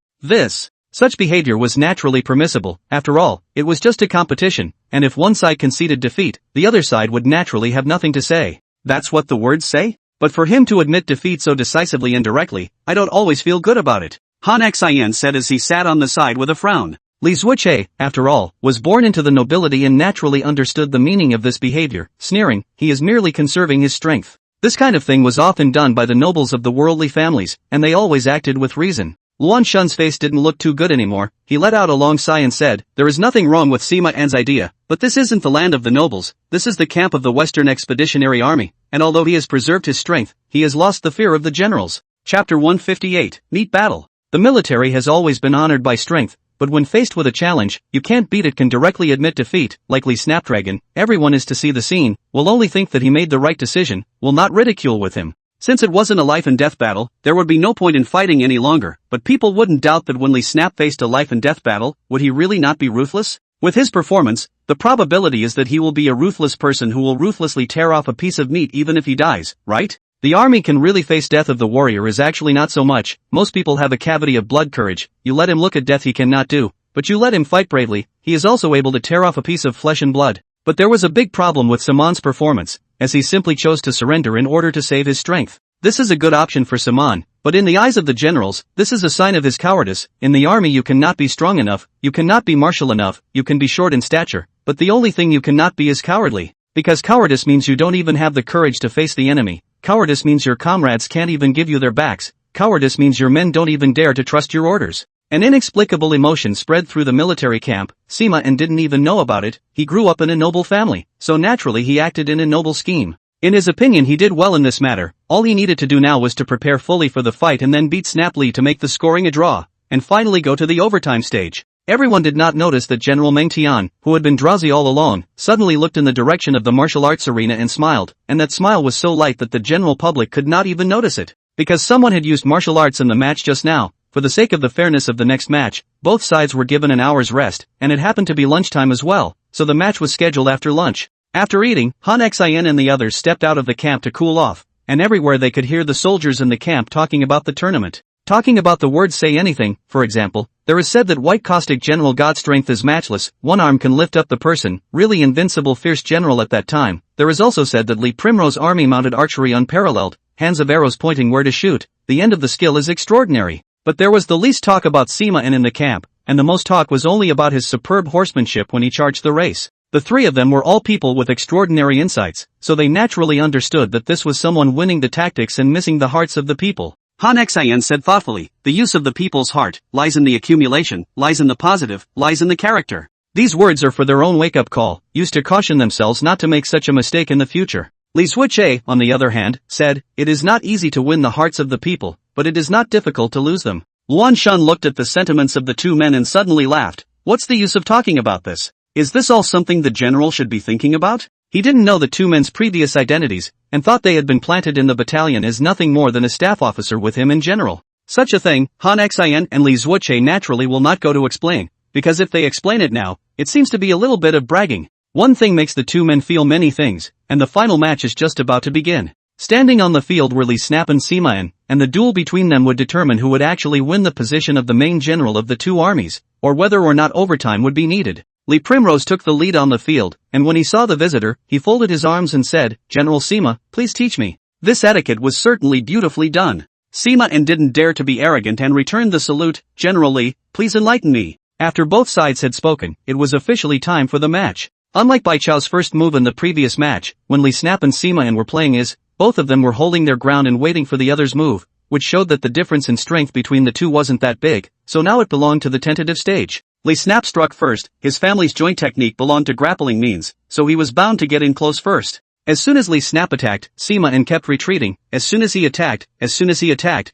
Such behavior was naturally permissible. After all, it was just a competition, and if one side conceded defeat, the other side would naturally have nothing to say. That's what the words say? But for him to admit defeat so decisively and directly, I don't always feel good about it. Han Xian said as he sat on the side with a frown. Li Zuoche, after all, was born into the nobility and naturally understood the meaning of this behavior, sneering, he is merely conserving his strength. This kind of thing was often done by the nobles of the worldly families, and they always acted with reason. Luan Shun's face didn't look too good anymore. He let out a long sigh and said, there is nothing wrong with Sima An's idea, but this isn't the land of the nobles, this is the camp of the Western Expeditionary Army, and although he has preserved his strength, he has lost the fear of the generals. Chapter 158, Neat Battle. The military has always been honored by strength, but when faced with a challenge, you can't beat it can directly admit defeat. Like Lee Snapdragon, everyone is to see the scene, will only think that he made the right decision, will not ridicule with him. Since it wasn't a life and death battle, there would be no point in fighting any longer, but people wouldn't doubt that when Lee Snap faced a life and death battle, would he really not be ruthless? With his performance, the probability is that he will be a ruthless person who will ruthlessly tear off a piece of meat even if he dies, right? The army can really face death of the warrior is actually not so much. Most people have a cavity of blood courage. You let him look at death he cannot do, but you let him fight bravely, he is also able to tear off a piece of flesh and blood. But there was a big problem with Simon's performance, as he simply chose to surrender in order to save his strength. This is a good option for Simon, but in the eyes of the generals, this is a sign of his cowardice. In the army you cannot be strong enough, you cannot be martial enough, you can be short in stature, but the only thing you cannot be is cowardly. Because cowardice means you don't even have the courage to face the enemy. Cowardice means your comrades can't even give you their backs. Cowardice means your men don't even dare to trust your orders. An inexplicable emotion spread through the military camp. Sima An didn't even know about it. He grew up in a noble family, so naturally he acted in a noble scheme. In his opinion he did well in this matter. All he needed to do now was to prepare fully for the fight and then beat Snap Lee to make the scoring a draw, and finally go to the overtime stage. Everyone did not notice that General Meng Tian, who had been drowsy all along, suddenly looked in the direction of the martial arts arena and smiled, and that smile was so light that the general public could not even notice it. Because someone had used martial arts in the match just now, for the sake of the fairness of the next match, both sides were given an hour's rest, and it happened to be lunchtime as well, so the match was scheduled after lunch. After eating, Han Xin and the others stepped out of the camp to cool off, and everywhere they could hear the soldiers in the camp talking about the tournament. Talking about the words say anything, for example, there is said that White Caustic General God's strength is matchless, one arm can lift up the person, really invincible fierce general at that time. There is also said that Li Primrose army mounted archery unparalleled, hands of arrows pointing where to shoot, the end of the skill is extraordinary. But there was the least talk about Sima and in the camp, and the most talk was only about his superb horsemanship when he charged the race. The three of them were all people with extraordinary insights, so they naturally understood that this was someone winning the tactics and missing the hearts of the people. Han Xian said thoughtfully, the use of the people's heart, lies in the accumulation, lies in the positive, lies in the character. These words are for their own wake-up call, used to caution themselves not to make such a mistake in the future. Li Zuoche, on the other hand, said, it is not easy to win the hearts of the people, but it is not difficult to lose them. Luan Shan looked at the sentiments of the two men and suddenly laughed. What's the use of talking about this? Is this all something the general should be thinking about? He didn't know the two men's previous identities, and thought they had been planted in the battalion as nothing more than a staff officer with him in general. Such a thing, Han Xian and Li Zuoche naturally will not go to explain, because if they explain it now, it seems to be a little bit of bragging. One thing makes the two men feel many things, and the final match is just about to begin. Standing on the field were Li Snap and Sima, and the duel between them would determine who would actually win the position of the main general of the two armies, or whether or not overtime would be needed. Li Primrose took the lead on the field, and when he saw the visitor, he folded his arms and said, General Sima, please teach me. This etiquette was certainly beautifully done. Sima didn't dare to be arrogant and returned the salute, General Li, please enlighten me. After both sides had spoken, it was officially time for the match. Unlike Bai Chao's first move in the previous match, when Li Snap and Sima were playing both of them were holding their ground and waiting for the other's move, which showed that the difference in strength between the two wasn't that big, so now it belonged to the tentative stage. Li Snap struck first, his family's joint technique belonged to grappling means, so he was bound to get in close first. As soon as Li Snap attacked, Sima kept retreating, as soon as he attacked,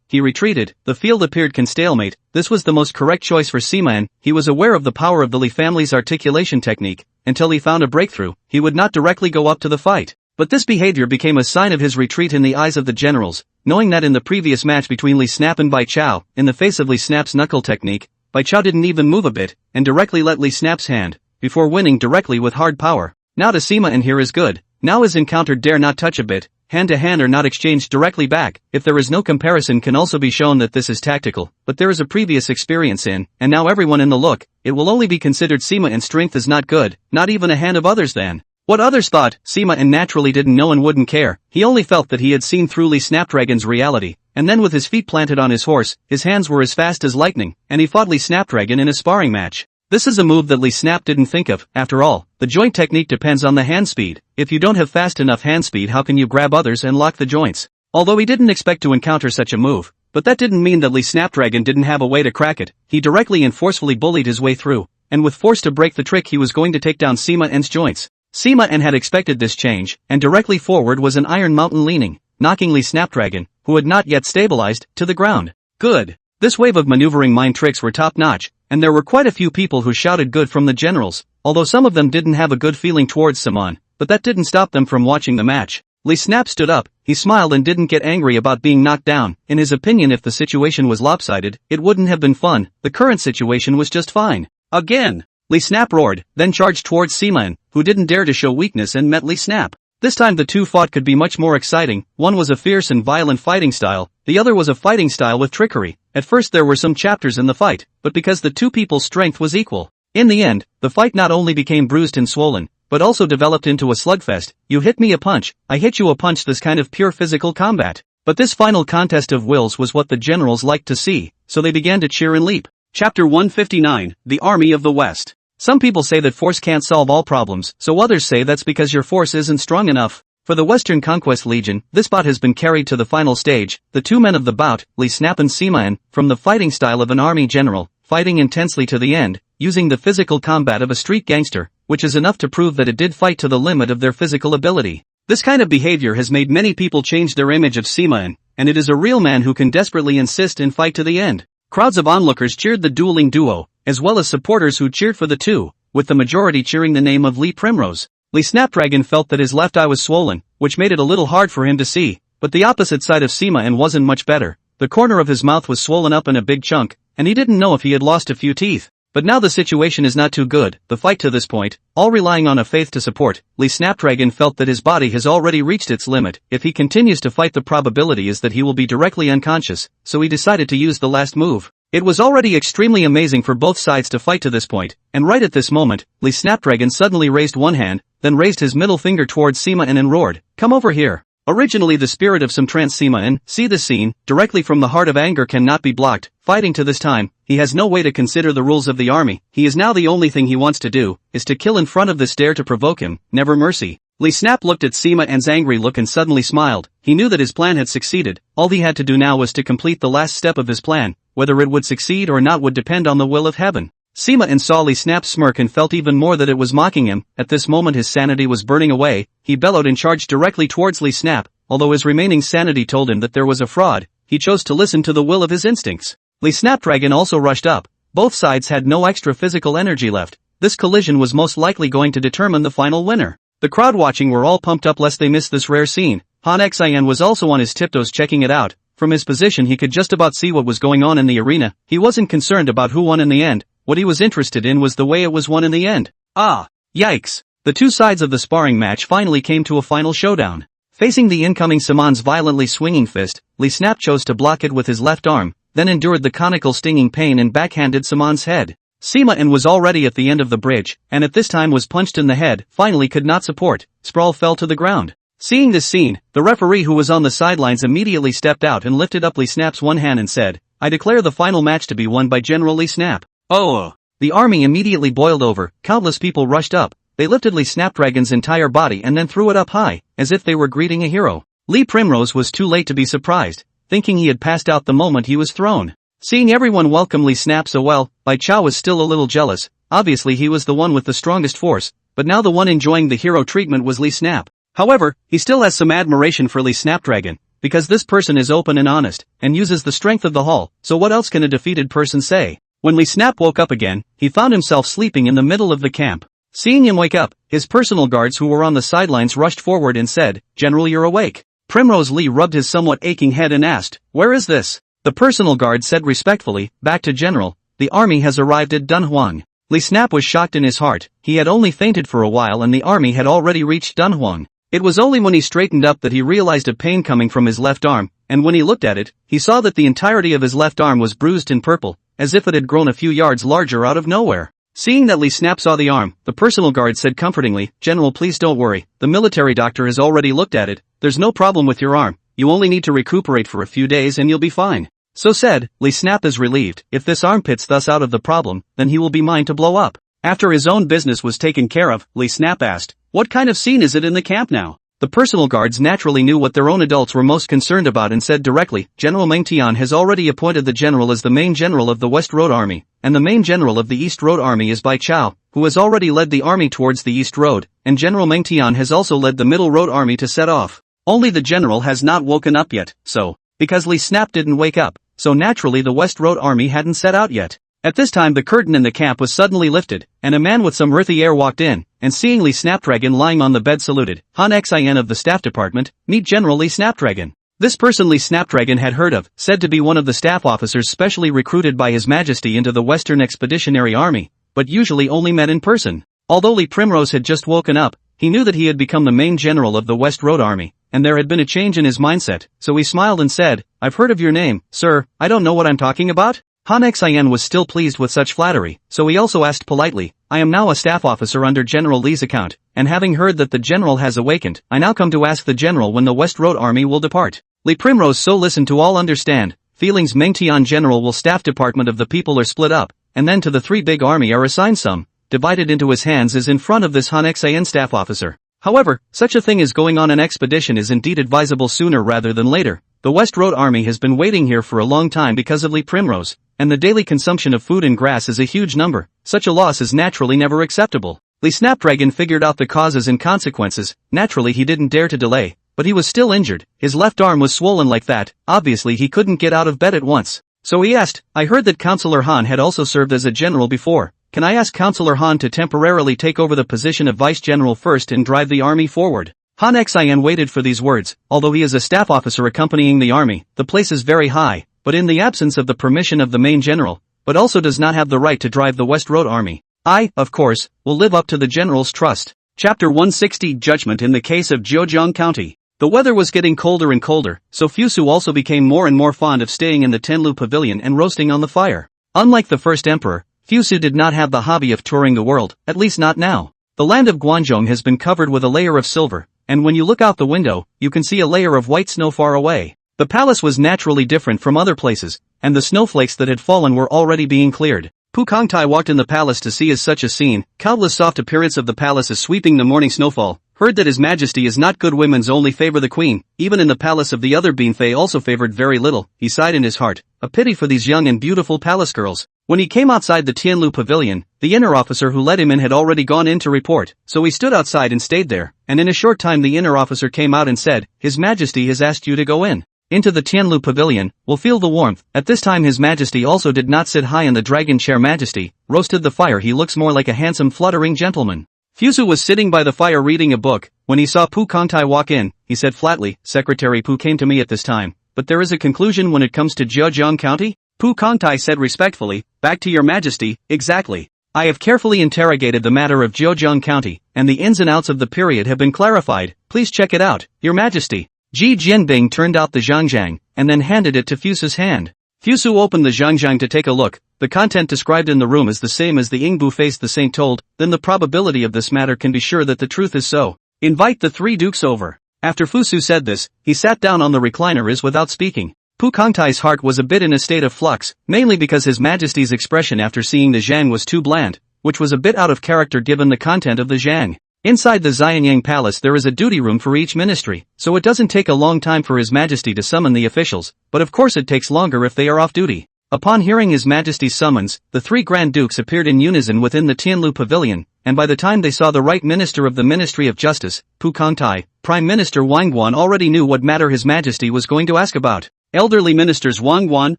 he retreated, the field appeared stalemate. This was the most correct choice for Sima. He was aware of the power of the Li family's articulation technique, until he found a breakthrough, he would not directly go up to the fight. But this behavior became a sign of his retreat in the eyes of the generals, knowing that in the previous match between Li Snap and Bai Chao, in the face of Li Snap's knuckle technique, Bai Chao didn't even move a bit, and directly let Li Snap's hand, before winning directly with hard power. Now to Sima here is good, now his encounter dare not touch a bit, hand to hand or not exchanged directly back. If there is no comparison can also be shown that this is tactical, but there is a previous experience and now everyone in the look, it will only be considered Sima strength is not good, not even a hand of others then. What others thought, Sima naturally didn't know and wouldn't care, he only felt that he had seen through Li Snapdragon's reality, and then with his feet planted on his horse, his hands were as fast as lightning, and he fought Li Snapdragon in a sparring match. This is a move that Li Snap didn't think of, after all, the joint technique depends on the hand speed. If you don't have fast enough hand speed how can you grab others and lock the joints? Although he didn't expect to encounter such a move, but that didn't mean that Li Snapdragon didn't have a way to crack it, he directly and forcefully bullied his way through, and with force to break the trick he was going to take down Sima's joints. Sima had expected this change, and directly forward was an iron mountain leaning, knocking Li Snapdragon, who had not yet stabilized, to the ground. Good. This wave of maneuvering mind tricks were top-notch, and there were quite a few people who shouted good from the generals, although some of them didn't have a good feeling towards Simon, but that didn't stop them from watching the match. Li Snap stood up, he smiled and didn't get angry about being knocked down. In his opinion if the situation was lopsided, it wouldn't have been fun, the current situation was just fine. Again! Li Snap roared, then charged towards Sima, who didn't dare to show weakness and met Li Snap. This time the two fought could be much more exciting, one was a fierce and violent fighting style, the other was a fighting style with trickery. At first there were some chapters in the fight, but because the two people's strength was equal, in the end, the fight not only became bruised and swollen, but also developed into a slugfest. You hit me a punch, I hit you a punch, this kind of pure physical combat. But this final contest of wills was what the generals liked to see, so they began to cheer and leap. Chapter 159, The Army of the West. Some people say that force can't solve all problems, so others say that's because your force isn't strong enough. For the Western Conquest Legion, this bout has been carried to the final stage. The two men of the bout, Li Snap and Sima, from the fighting style of an army general, fighting intensely to the end, using the physical combat of a street gangster, which is enough to prove that it did fight to the limit of their physical ability. This kind of behavior has made many people change their image of Sima, and it is a real man who can desperately insist and fight to the end. Crowds of onlookers cheered the dueling duo, as well as supporters who cheered for the two, with the majority cheering the name of Li Primrose. Li Snapdragon felt that his left eye was swollen, which made it a little hard for him to see, but the opposite side of Sima wasn't much better. the corner of his mouth was swollen up in a big chunk, and he didn't know if he had lost a few teeth. But now the situation is not too good, the fight to this point, all relying on a faith to support. Lee Snapdragon felt that his body has already reached its limit. If he continues to fight, the probability is that he will be directly unconscious, so he decided to use the last move. It was already extremely amazing for both sides to fight to this point, and right at this moment, Lee Snapdragon suddenly raised one hand, then raised his middle finger towards Sima and roared, "Come over here." Originally the spirit of some trance Sima and, see the scene, directly from the heart of anger cannot be blocked, fighting to this time, he has no way to consider the rules of the army, he is now the only thing he wants to do, is to kill in front of this dare to provoke him, never mercy. Lee Snap looked at Sima and's angry look and suddenly smiled, he knew that his plan had succeeded, all he had to do now was to complete the last step of his plan, whether it would succeed or not would depend on the will of heaven. Sima and saw Lee Snap smirk and felt even more that it was mocking him. At this moment his sanity was burning away, he bellowed and charged directly towards Lee Snap. Although his remaining sanity told him that there was a fraud, he chose to listen to the will of his instincts. Lee Snapdragon also rushed up. Both sides had no extra physical energy left. This collision was most likely going to determine the final winner. The crowd watching were all pumped up lest they miss this rare scene. Han Xian was also on his tiptoes checking it out. From his position he could just about see what was going on in the arena. He wasn't concerned about who won in the end. What he was interested in was the way it was won in the end. Ah! Yikes! The two sides of the sparring match finally came to a final showdown. Facing the incoming Simon's violently swinging fist, Lee Snap chose to block it with his left arm, then endured the conical stinging pain and backhanded Simon's head. Sima and was already at the end of the bridge, and at this time was punched in the head, finally could not support, sprawl fell to the ground. Seeing this scene, the referee who was on the sidelines immediately stepped out and lifted up Lee Snap's one hand and said, "I declare the final match to be won by General Lee Snap." Oh! The army immediately boiled over, countless people rushed up. They lifted Lee Snapdragon's entire body and then threw it up high, as if they were greeting a hero. Lee Primrose was too late to be surprised, thinking he had passed out the moment he was thrown. Seeing everyone welcome Lee Snap so well, Bai Chao was still a little jealous. Obviously he was the one with the strongest force, but now the one enjoying the hero treatment was Lee Snap. However, he still has some admiration for Lee Snapdragon, because this person is open and honest, and uses the strength of the hall, so what else can a defeated person say? When Lee Snap woke up again, he found himself sleeping in the middle of the camp. Seeing him wake up, his personal guards who were on the sidelines rushed forward and said, "General, you're awake." Primrose Lee rubbed his somewhat aching head and asked, "Where is this?" The personal guard said respectfully, "Back to General, the army has arrived at Dunhuang." Lee Snap was shocked in his heart, he had only fainted for a while and the army had already reached Dunhuang. It was only when he straightened up that he realized a pain coming from his left arm, and when he looked at it, he saw that the entirety of his left arm was bruised and purple, as if it had grown a few yards larger out of nowhere. Seeing that Lee Snap saw the arm, the personal guard said comfortingly, "General, please don't worry, the military doctor has already looked at it, there's no problem with your arm, you only need to recuperate for a few days and you'll be fine." So said, Lee Snap is relieved, if this armpit's thus out of the problem, then he will be mine to blow up. After his own business was taken care of, Lee Snap asked, "What kind of scene is it in the camp now?" The personal guards naturally knew what their own adults were most concerned about and said directly, "General Meng Tian has already appointed the general as the main general of the West Road Army, and the main general of the East Road Army is Bai Chao, who has already led the army towards the East Road, and General Meng Tian has also led the Middle Road Army to set off. Only the general has not woken up yet, so, because Lee Snap didn't wake up, so naturally the West Road Army hadn't set out yet." At this time the curtain in the camp was suddenly lifted, and a man with some earthy air walked in, and seeing Lee Snapdragon lying on the bed saluted, "Han Xin of the staff department, meet General Lee Snapdragon." This person Lee Snapdragon had heard of, said to be one of the staff officers specially recruited by His Majesty into the Western Expeditionary Army, but usually only met in person. Although Lee Primrose had just woken up, he knew that he had become the main general of the West Road Army, and there had been a change in his mindset, so he smiled and said, "I've heard of your name, sir, I don't know what I'm talking about?" Han Xian was still pleased with such flattery, so he also asked politely, "I am now a staff officer under General Lee's account, and having heard that the general has awakened, I now come to ask the general when the West Road Army will depart." Lee Primrose so listened to all understand, feelings Meng Tian general will staff department of the people are split up, and then to the three big army are assigned some, divided into his hands is in front of this Han Xian staff officer. However, such a thing as going on an expedition is indeed advisable sooner rather than later. The West Road Army has been waiting here for a long time because of Lee Primrose, and the daily consumption of food and grass is a huge number. Such a loss is naturally never acceptable. Lee Snapdragon figured out the causes and consequences. Naturally he didn't dare to delay, but he was still injured. His left arm was swollen like that, obviously he couldn't get out of bed at once. So he asked, "I heard that Councillor Han had also served as a general before. Can I ask Councillor Han to temporarily take over the position of Vice General first and drive the army forward?" Han Xian waited for these words. Although he is a staff officer accompanying the army, the place is very high, but in the absence of the permission of the main general, but also does not have the right to drive the West Road army. I, of course, will live up to the general's trust. Chapter 160 Judgment in the case of Zhejiang County. The weather was getting colder and colder, so Fusu also became more and more fond of staying in the Tenlu pavilion and roasting on the fire. Unlike the first emperor, Fusu did not have the hobby of touring the world, at least not now. The land of Guanzhong has been covered with a layer of silver, and when you look out the window, you can see a layer of white snow far away. The palace was naturally different from other places, and the snowflakes that had fallen were already being cleared. Pu Kongtai walked in the palace to see such a scene. Countless soft appearance of the palace is sweeping the morning snowfall. Heard that his majesty is not good, women's only favor the queen. Even in the palace of the other Beanfei also favored very little. He sighed in his heart, a pity for these young and beautiful palace girls. When he came outside the Tianlu pavilion, the inner officer who let him in had already gone in to report, so he stood outside and stayed there, and in a short time the inner officer came out and said, His Majesty has asked you to go in. Into the Tianlu pavilion, will feel the warmth. At this time His Majesty also did not sit high in the dragon chair. Majesty, roasted the fire. He looks more like a handsome fluttering gentleman. Fusu was sitting by the fire reading a book. When he saw Pu Kongtai walk in, he said flatly, Secretary Pu came to me at this time, but there is a conclusion when it comes to Zhejiang County? Pu Kongtai said respectfully, back to your Majesty, exactly. I have carefully interrogated the matter of Zhejiang County, and the ins and outs of the period have been clarified. Please check it out, your Majesty. Ji Jianbing turned out the zhangjiang, and then handed it to Fusu's hand. Fusu opened the zhangjiang to take a look. The content described in the room is the same as the Yingbu face the saint told. Then the probability of this matter can be sure that the truth is so. Invite the three dukes over. After Fusu said this, he sat down on the recliner without speaking. Pu Kongtai's heart was a bit in a state of flux, mainly because His Majesty's expression after seeing the zhang was too bland, which was a bit out of character given the content of the zhang. Inside the Xianyang Palace there is a duty room for each ministry, so it doesn't take a long time for His Majesty to summon the officials, but of course it takes longer if they are off duty. Upon hearing His Majesty's summons, the three Grand Dukes appeared in unison within the Tianlu pavilion, and by the time they saw the right minister of the Ministry of Justice, Pu Kongtai, Prime Minister Wang Guan already knew what matter His Majesty was going to ask about. Elderly ministers Wang Guan,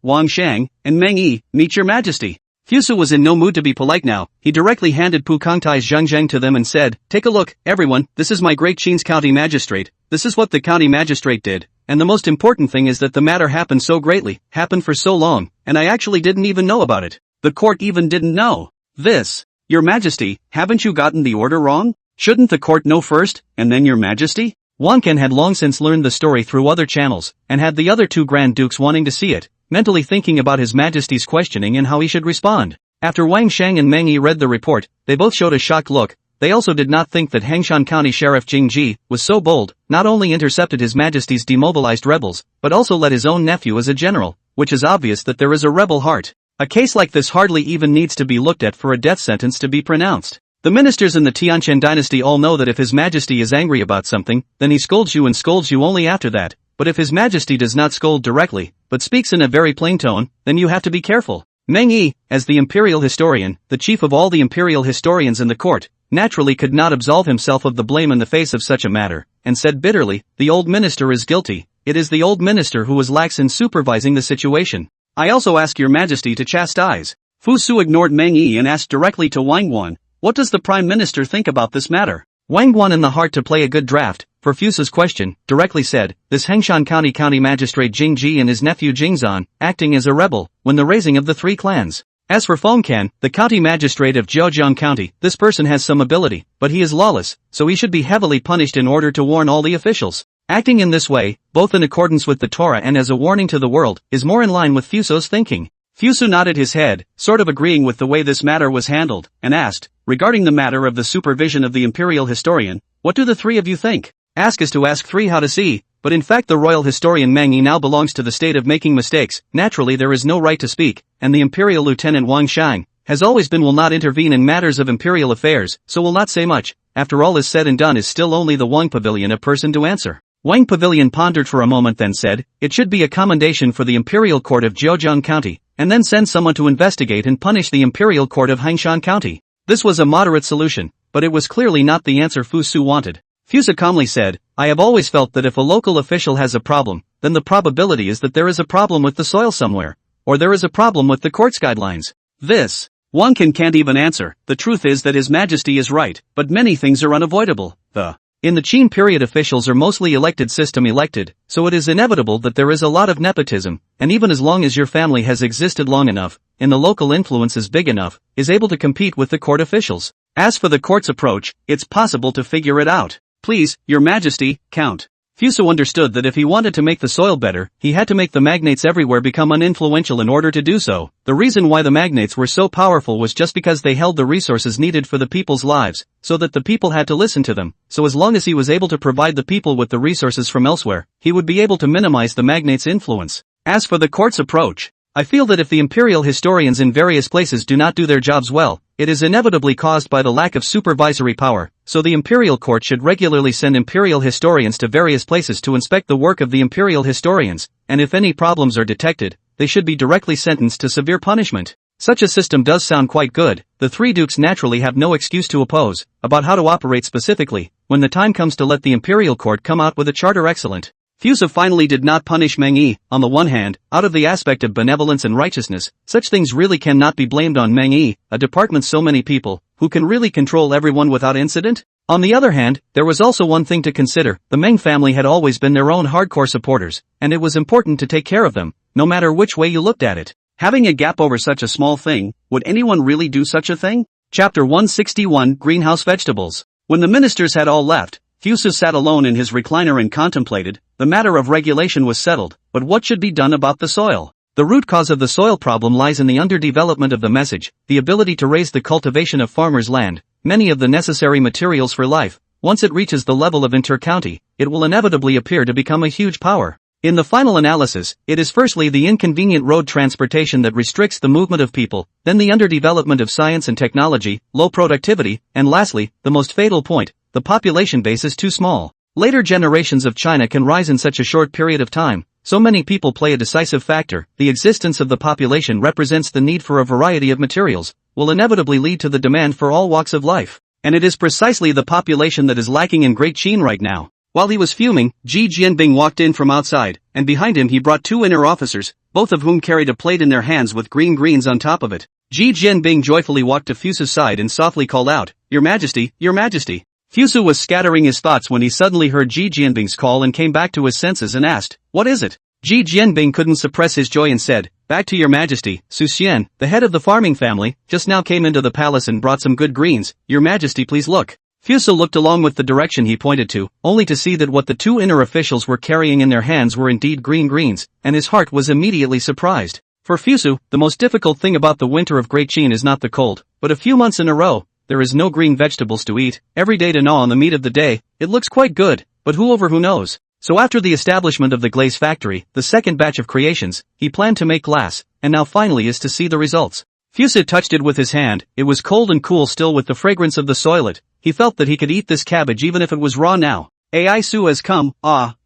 Wang Shang, and Meng Yi, meet your Majesty. Fusu was in no mood to be polite now. He directly handed Pu Kongtai's zhangjiang to them and said, Take a look, everyone, this is my great Qin's county magistrate. This is what the county magistrate did, and the most important thing is that the matter happened so greatly, happened for so long, and I actually didn't even know about it. The court even didn't know. This. Your Majesty, haven't you gotten the order wrong? Shouldn't the court know first, and then your Majesty? Wang Ken had long since learned the story through other channels, and had the other two Grand Dukes wanting to see it, mentally thinking about His Majesty's questioning and how he should respond. After Wang Shang and Meng Yi read the report, they both showed a shocked look. They also did not think that Hangshan County Sheriff Jing Ji was so bold, not only intercepted His Majesty's demobilized rebels, but also let his own nephew as a general, which is obvious that there is a rebel heart. A case like this hardly even needs to be looked at for a death sentence to be pronounced. The ministers in the Qin Dynasty all know that if His Majesty is angry about something, then he scolds you and scolds you only after that. But if His Majesty does not scold directly, but speaks in a very plain tone, then you have to be careful. Meng Yi, as the imperial historian, the chief of all the imperial historians in the court, naturally could not absolve himself of the blame in the face of such a matter, and said bitterly, the old minister is guilty. It is the old minister who was lax in supervising the situation. I also ask your Majesty to chastise. Fusu ignored Meng Yi and asked directly to Wang Guan, what does the Prime Minister think about this matter? Wang Guan, in the heart to play a good draft, for Fusu's question, directly said, this Hangshan County Magistrate Jing Ji and his nephew Jingzan, acting as a rebel, when the raising of the three clans. As for Feng Kan, the County Magistrate of Zhejiang County, this person has some ability, but he is lawless, so he should be heavily punished in order to warn all the officials. Acting in this way, both in accordance with the Torah and as a warning to the world, is more in line with Fusu's thinking. Fusu nodded his head, sort of agreeing with the way this matter was handled, and asked, regarding the matter of the supervision of the imperial historian, what do the three of you think? Ask is to ask three how to see, but in fact the royal historian Meng Yi now belongs to the state of making mistakes. Naturally there is no right to speak, and the imperial lieutenant Wang Shang has always been will not intervene in matters of imperial affairs, so will not say much. After all is said and done is still only the Wang Pavilion a person to answer. Wang Pavilion pondered for a moment, then said, it should be a commendation for the imperial court of Zhejiang County, and then send someone to investigate and punish the imperial court of Hangshan County. This was a moderate solution, but it was clearly not the answer Fusu wanted. Fusu calmly said, I have always felt that if a local official has a problem, then the probability is that there is a problem with the soil somewhere, or there is a problem with the court's guidelines. This, Wang Ken can't even answer. The truth is that His Majesty is right, but many things are unavoidable. The In the Qin period, officials are mostly elected system elected, so it is inevitable that there is a lot of nepotism, and even as long as your family has existed long enough, and the local influence is big enough, is able to compete with the court officials. As for the court's approach, it's possible to figure it out. Please, Your Majesty, Count. Fuso understood that if he wanted to make the soil better, he had to make the magnates everywhere become uninfluential in order to do so. The reason why the magnates were so powerful was just because they held the resources needed for the people's lives, so that the people had to listen to them. So as long as he was able to provide the people with the resources from elsewhere, he would be able to minimize the magnates' influence. As for the court's approach, I feel that if the imperial historians in various places do not do their jobs well, it is inevitably caused by the lack of supervisory power, so the imperial court should regularly send imperial historians to various places to inspect the work of the imperial historians, and if any problems are detected, they should be directly sentenced to severe punishment. Such a system does sound quite good. The three dukes naturally have no excuse to oppose, about how to operate specifically, when the time comes to let the imperial court come out with a charter. Excellent. Fuso finally did not punish Meng Yi. On the one hand, out of the aspect of benevolence and righteousness, such things really cannot be blamed on Meng Yi, a department so many people, who can really control everyone without incident. On the other hand, there was also one thing to consider. The Meng family had always been their own hardcore supporters, and it was important to take care of them, no matter which way you looked at it. Having a gap over such a small thing, would anyone really do such a thing? Chapter 161, Greenhouse Vegetables. When the ministers had all left, Fuso sat alone in his recliner and contemplated. The matter of regulation was settled, but what should be done about the soil? The root cause of the soil problem lies in the underdevelopment of the message, the ability to raise the cultivation of farmers' land, many of the necessary materials for life. Once it reaches the level of inter-county, it will inevitably appear to become a huge power. In the final analysis, it is firstly the inconvenient road transportation that restricts the movement of people, then the underdevelopment of science and technology, low productivity, and lastly, the most fatal point, the population base is too small. Later generations of China can rise in such a short period of time. So many people play a decisive factor. The existence of the population represents the need for a variety of materials, will inevitably lead to the demand for all walks of life. And it is precisely the population that is lacking in Great Qin right now. While he was fuming, Ji Jianbing walked in from outside, and behind him he brought two inner officers, both of whom carried a plate in their hands with green greens on top of it. Ji Jianbing joyfully walked to Fuso's side and softly called out, "Your Majesty, Your Majesty." Fuso was scattering his thoughts when he suddenly heard Ji Jianbing's call and came back to his senses and asked, "What is it?" Ji Jianbing couldn't suppress his joy and said, "Back to Your Majesty, Su Xian, the head of the farming family, just now came into the palace and brought some good greens. Your Majesty, please look." Fuso looked along with the direction he pointed to, only to see that what the two inner officials were carrying in their hands were indeed green greens, and his heart was immediately surprised. For Fuso, the most difficult thing about the winter of Great Qin is not the cold, but a few months in a row, there is no green vegetables to eat, every day to gnaw on the meat of the day. It looks quite good, but who knows? So after the establishment of the glaze factory, the second batch of creations, he planned to make glass, and now finally is to see the results. Fuso touched it with his hand. It was cold and cool still with the fragrance of the soilet. He felt that he could eat this cabbage even if it was raw now. Ai Su has come.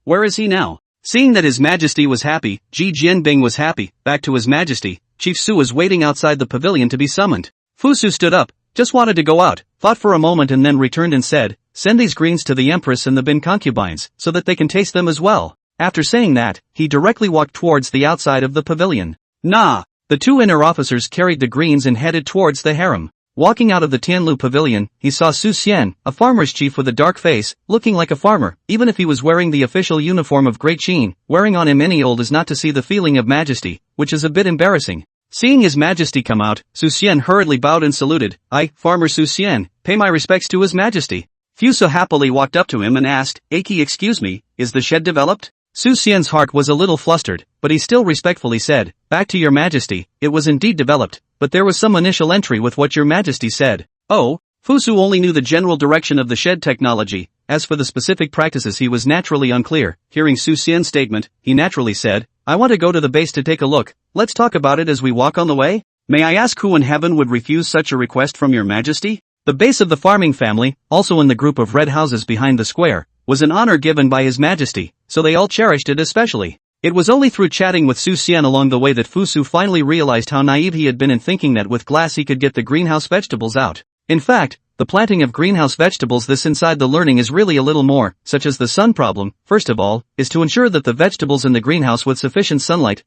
Where is he now? Seeing that His Majesty was happy, Ji Jianbing was happy. Back to His Majesty, Chief Su was waiting outside the pavilion to be summoned. Fuso stood up, just wanted to go out, thought for a moment and then returned and said, "Send these greens to the Empress and the Bin concubines, so that they can taste them as well." After saying that, he directly walked towards the outside of the pavilion. Nah! The two inner officers carried the greens and headed towards the harem. Walking out of the Tianlu pavilion, he saw Su Xian, a farmer's chief with a dark face, looking like a farmer, even if he was wearing the official uniform of Great Qin. Wearing on him any old is not to see the feeling of majesty, which is a bit embarrassing. Seeing His Majesty come out, Su Xian hurriedly bowed and saluted. "I, Farmer Su Xian, pay my respects to His Majesty." Fuso happily walked up to him and asked, "Aki, excuse me, is the shed developed?" Su Xian's heart was a little flustered, but he still respectfully said, "Back to Your Majesty, it was indeed developed, but there was some initial entry with what Your Majesty said." Oh? Fuso only knew the general direction of the shed technology. As for the specific practices he was naturally unclear. Hearing Su Xian's statement, he naturally said, "I want to go to the base to take a look. Let's talk about it as we walk on the way. May I ask who in heaven would refuse such a request from Your Majesty?" The base of the farming family, also in the group of red houses behind the square, was an honor given by His Majesty, so they all cherished it especially. It was only through chatting with Su Xian along the way that Fuso finally realized how naive he had been in thinking that with glass he could get the greenhouse vegetables out. In fact, the planting of greenhouse vegetables this inside the learning is really a little more, such as the sun problem. First of all, is to ensure that the vegetables in the greenhouse with sufficient sunlight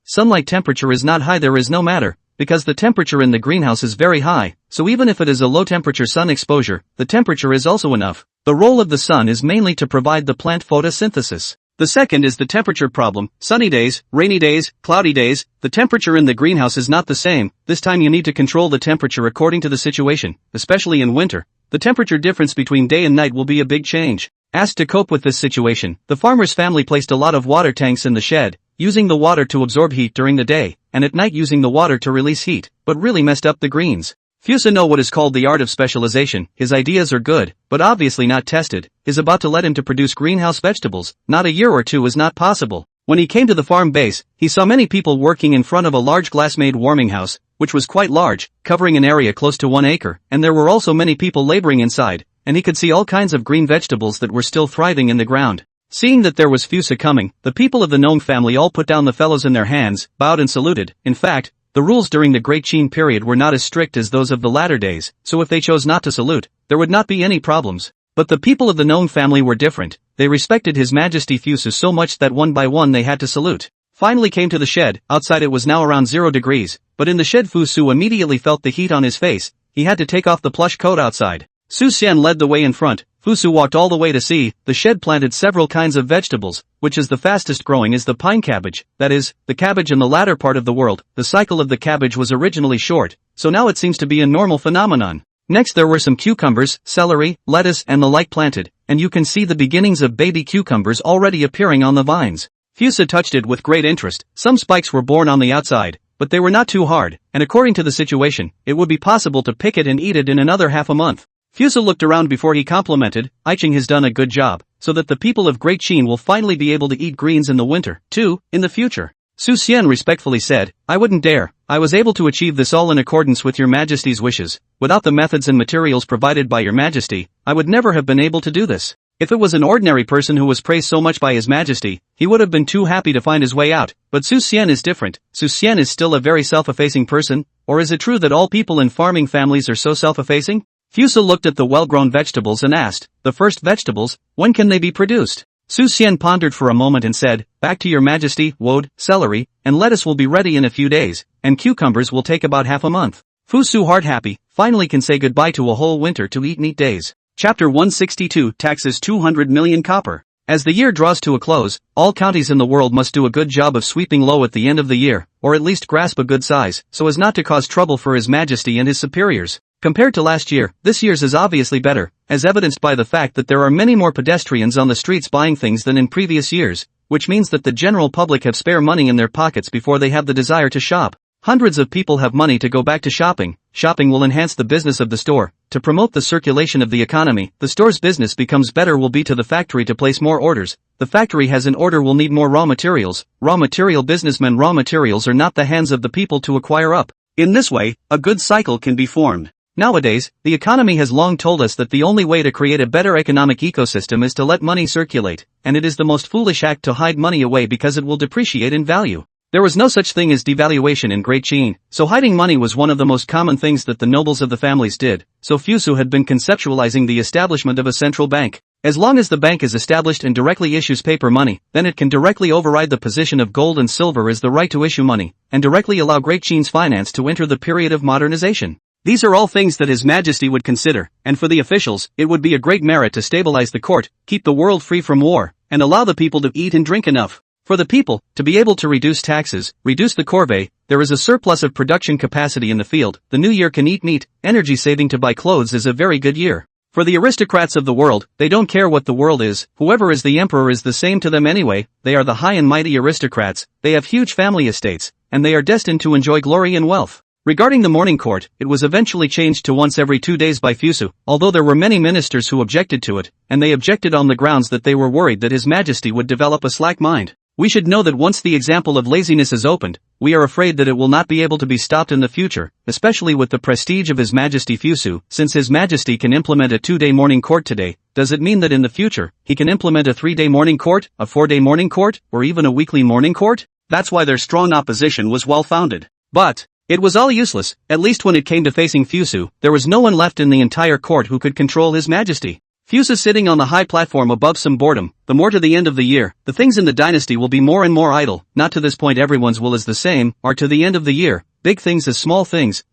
temperature is not high. There is no matter, because the temperature in the greenhouse is very high, so even if it is a low temperature sun exposure, the temperature is also enough. The role of the sun is mainly to provide the plant photosynthesis. The second is the temperature problem. Sunny days, rainy days, cloudy days, the temperature in the greenhouse is not the same. This time you need to control the temperature according to the situation, especially in winter. The temperature difference between day and night will be a big change. Asked to cope with this situation, the farmer's family placed a lot of water tanks in the shed, using the water to absorb heat during the day, and at night using the water to release heat, but really messed up the greens. Fusa know what is called the art of specialization. His ideas are good, but obviously not tested. Is about to let him to produce greenhouse vegetables. Not a year or two is not possible. When he came to the farm base, he saw many people working in front of a large glass-made warming house, which was quite large, covering an area close to 1 acre, and there were also many people laboring inside, and he could see all kinds of green vegetables that were still thriving in the ground. Seeing that there was Fusa coming, the people of the Nong family all put down the fellows in their hands, bowed and saluted. In fact, the rules during the Great Qin period were not as strict as those of the latter days, so if they chose not to salute, there would not be any problems. But the people of the Nong family were different. They respected His Majesty Fusa so much that one by one they had to salute. Finally came to the shed. Outside it was now around 0 degrees, but in the shed Fusu immediately felt the heat on his face. He had to take off the plush coat outside. Su Xian led the way in front. Fusu walked all the way to see. The shed planted several kinds of vegetables, which is the fastest growing is the pine cabbage, that is, the cabbage in the latter part of the world. The cycle of the cabbage was originally short, so now it seems to be a normal phenomenon. Next there were some cucumbers, celery, lettuce and the like planted, and you can see the beginnings of baby cucumbers already appearing on the vines. Fusa touched it with great interest. Some spikes were born on the outside, but they were not too hard, and according to the situation, it would be possible to pick it and eat it in another half a month. Fusa looked around before he complimented, "Iching has done a good job, so that the people of Great Qin will finally be able to eat greens in the winter, too, in the future." Su Xian respectfully said, "I wouldn't dare. I was able to achieve this all in accordance with your Majesty's wishes. Without the methods and materials provided by your Majesty, I would never have been able to do this. If it was an ordinary person who was praised so much by His Majesty, he would have been too happy to find his way out. But Su Xian is different. Su Xian is still a very self-effacing person, or is it true that all people in farming families are so self-effacing?" Fusa looked at the well-grown vegetables and asked, "The first vegetables, when can they be produced?" Su Xian pondered for a moment and said, "Back to your Majesty, woad, celery, and lettuce will be ready in a few days, and cucumbers will take about half a month." Fusu heart happy, finally can say goodbye to a whole winter to eat neat days. Chapter 162 Taxes 200 million copper. As the year draws to a close, all counties in the world must do a good job of sweeping low at the end of the year, or at least grasp a good size, so as not to cause trouble for His Majesty and his superiors. Compared to last year, this year's is obviously better, as evidenced by the fact that there are many more pedestrians on the streets buying things than in previous years, which means that the general public have spare money in their pockets before they have the desire to shop. Hundreds of people have money to go back to shopping. Shopping will enhance the business of the store. To promote the circulation of the economy, the store's business becomes better will be to the factory to place more orders. The factory has an order will need more raw materials. Raw material businessmen raw materials are not the hands of the people to acquire up. In this way, a good cycle can be formed. Nowadays, the economy has long told us that the only way to create a better economic ecosystem is to let money circulate, and it is the most foolish act to hide money away because it will depreciate in value. There was no such thing as devaluation in Great Qin, so hiding money was one of the most common things that the nobles of the families did, so Fusu had been conceptualizing the establishment of a central bank. As long as the bank is established and directly issues paper money, then it can directly override the position of gold and silver as the right to issue money, and directly allow Great Qin's finance to enter the period of modernization. These are all things that His Majesty would consider, and for the officials, it would be a great merit to stabilize the court, keep the world free from war, and allow the people to eat and drink enough. For the people, to be able to reduce taxes, reduce the corvée, there is a surplus of production capacity in the field, the new year can eat meat, energy saving to buy clothes is a very good year. For the aristocrats of the world, they don't care what the world is, whoever is the emperor is the same to them anyway, they are the high and mighty aristocrats, they have huge family estates, and they are destined to enjoy glory and wealth. Regarding the morning court, it was eventually changed to once every 2 days by Fusu, although there were many ministers who objected to it, and they objected on the grounds that they were worried that His Majesty would develop a slack mind. We should know that once the example of laziness is opened, we are afraid that it will not be able to be stopped in the future, especially with the prestige of His Majesty Fusu. Since His Majesty can implement a 2-day morning court today, does it mean that in the future, he can implement a 3-day morning court, a 4-day morning court, or even a weekly morning court? That's why their strong opposition was well founded. But it was all useless. At least when it came to facing Fusu, there was no one left in the entire court who could control His Majesty. Fusa sitting on the high platform above some boredom, the more to the end of the year, the things in the dynasty will be more and more idle, not to this point everyone's will is the same, or to the end of the year, big things as small things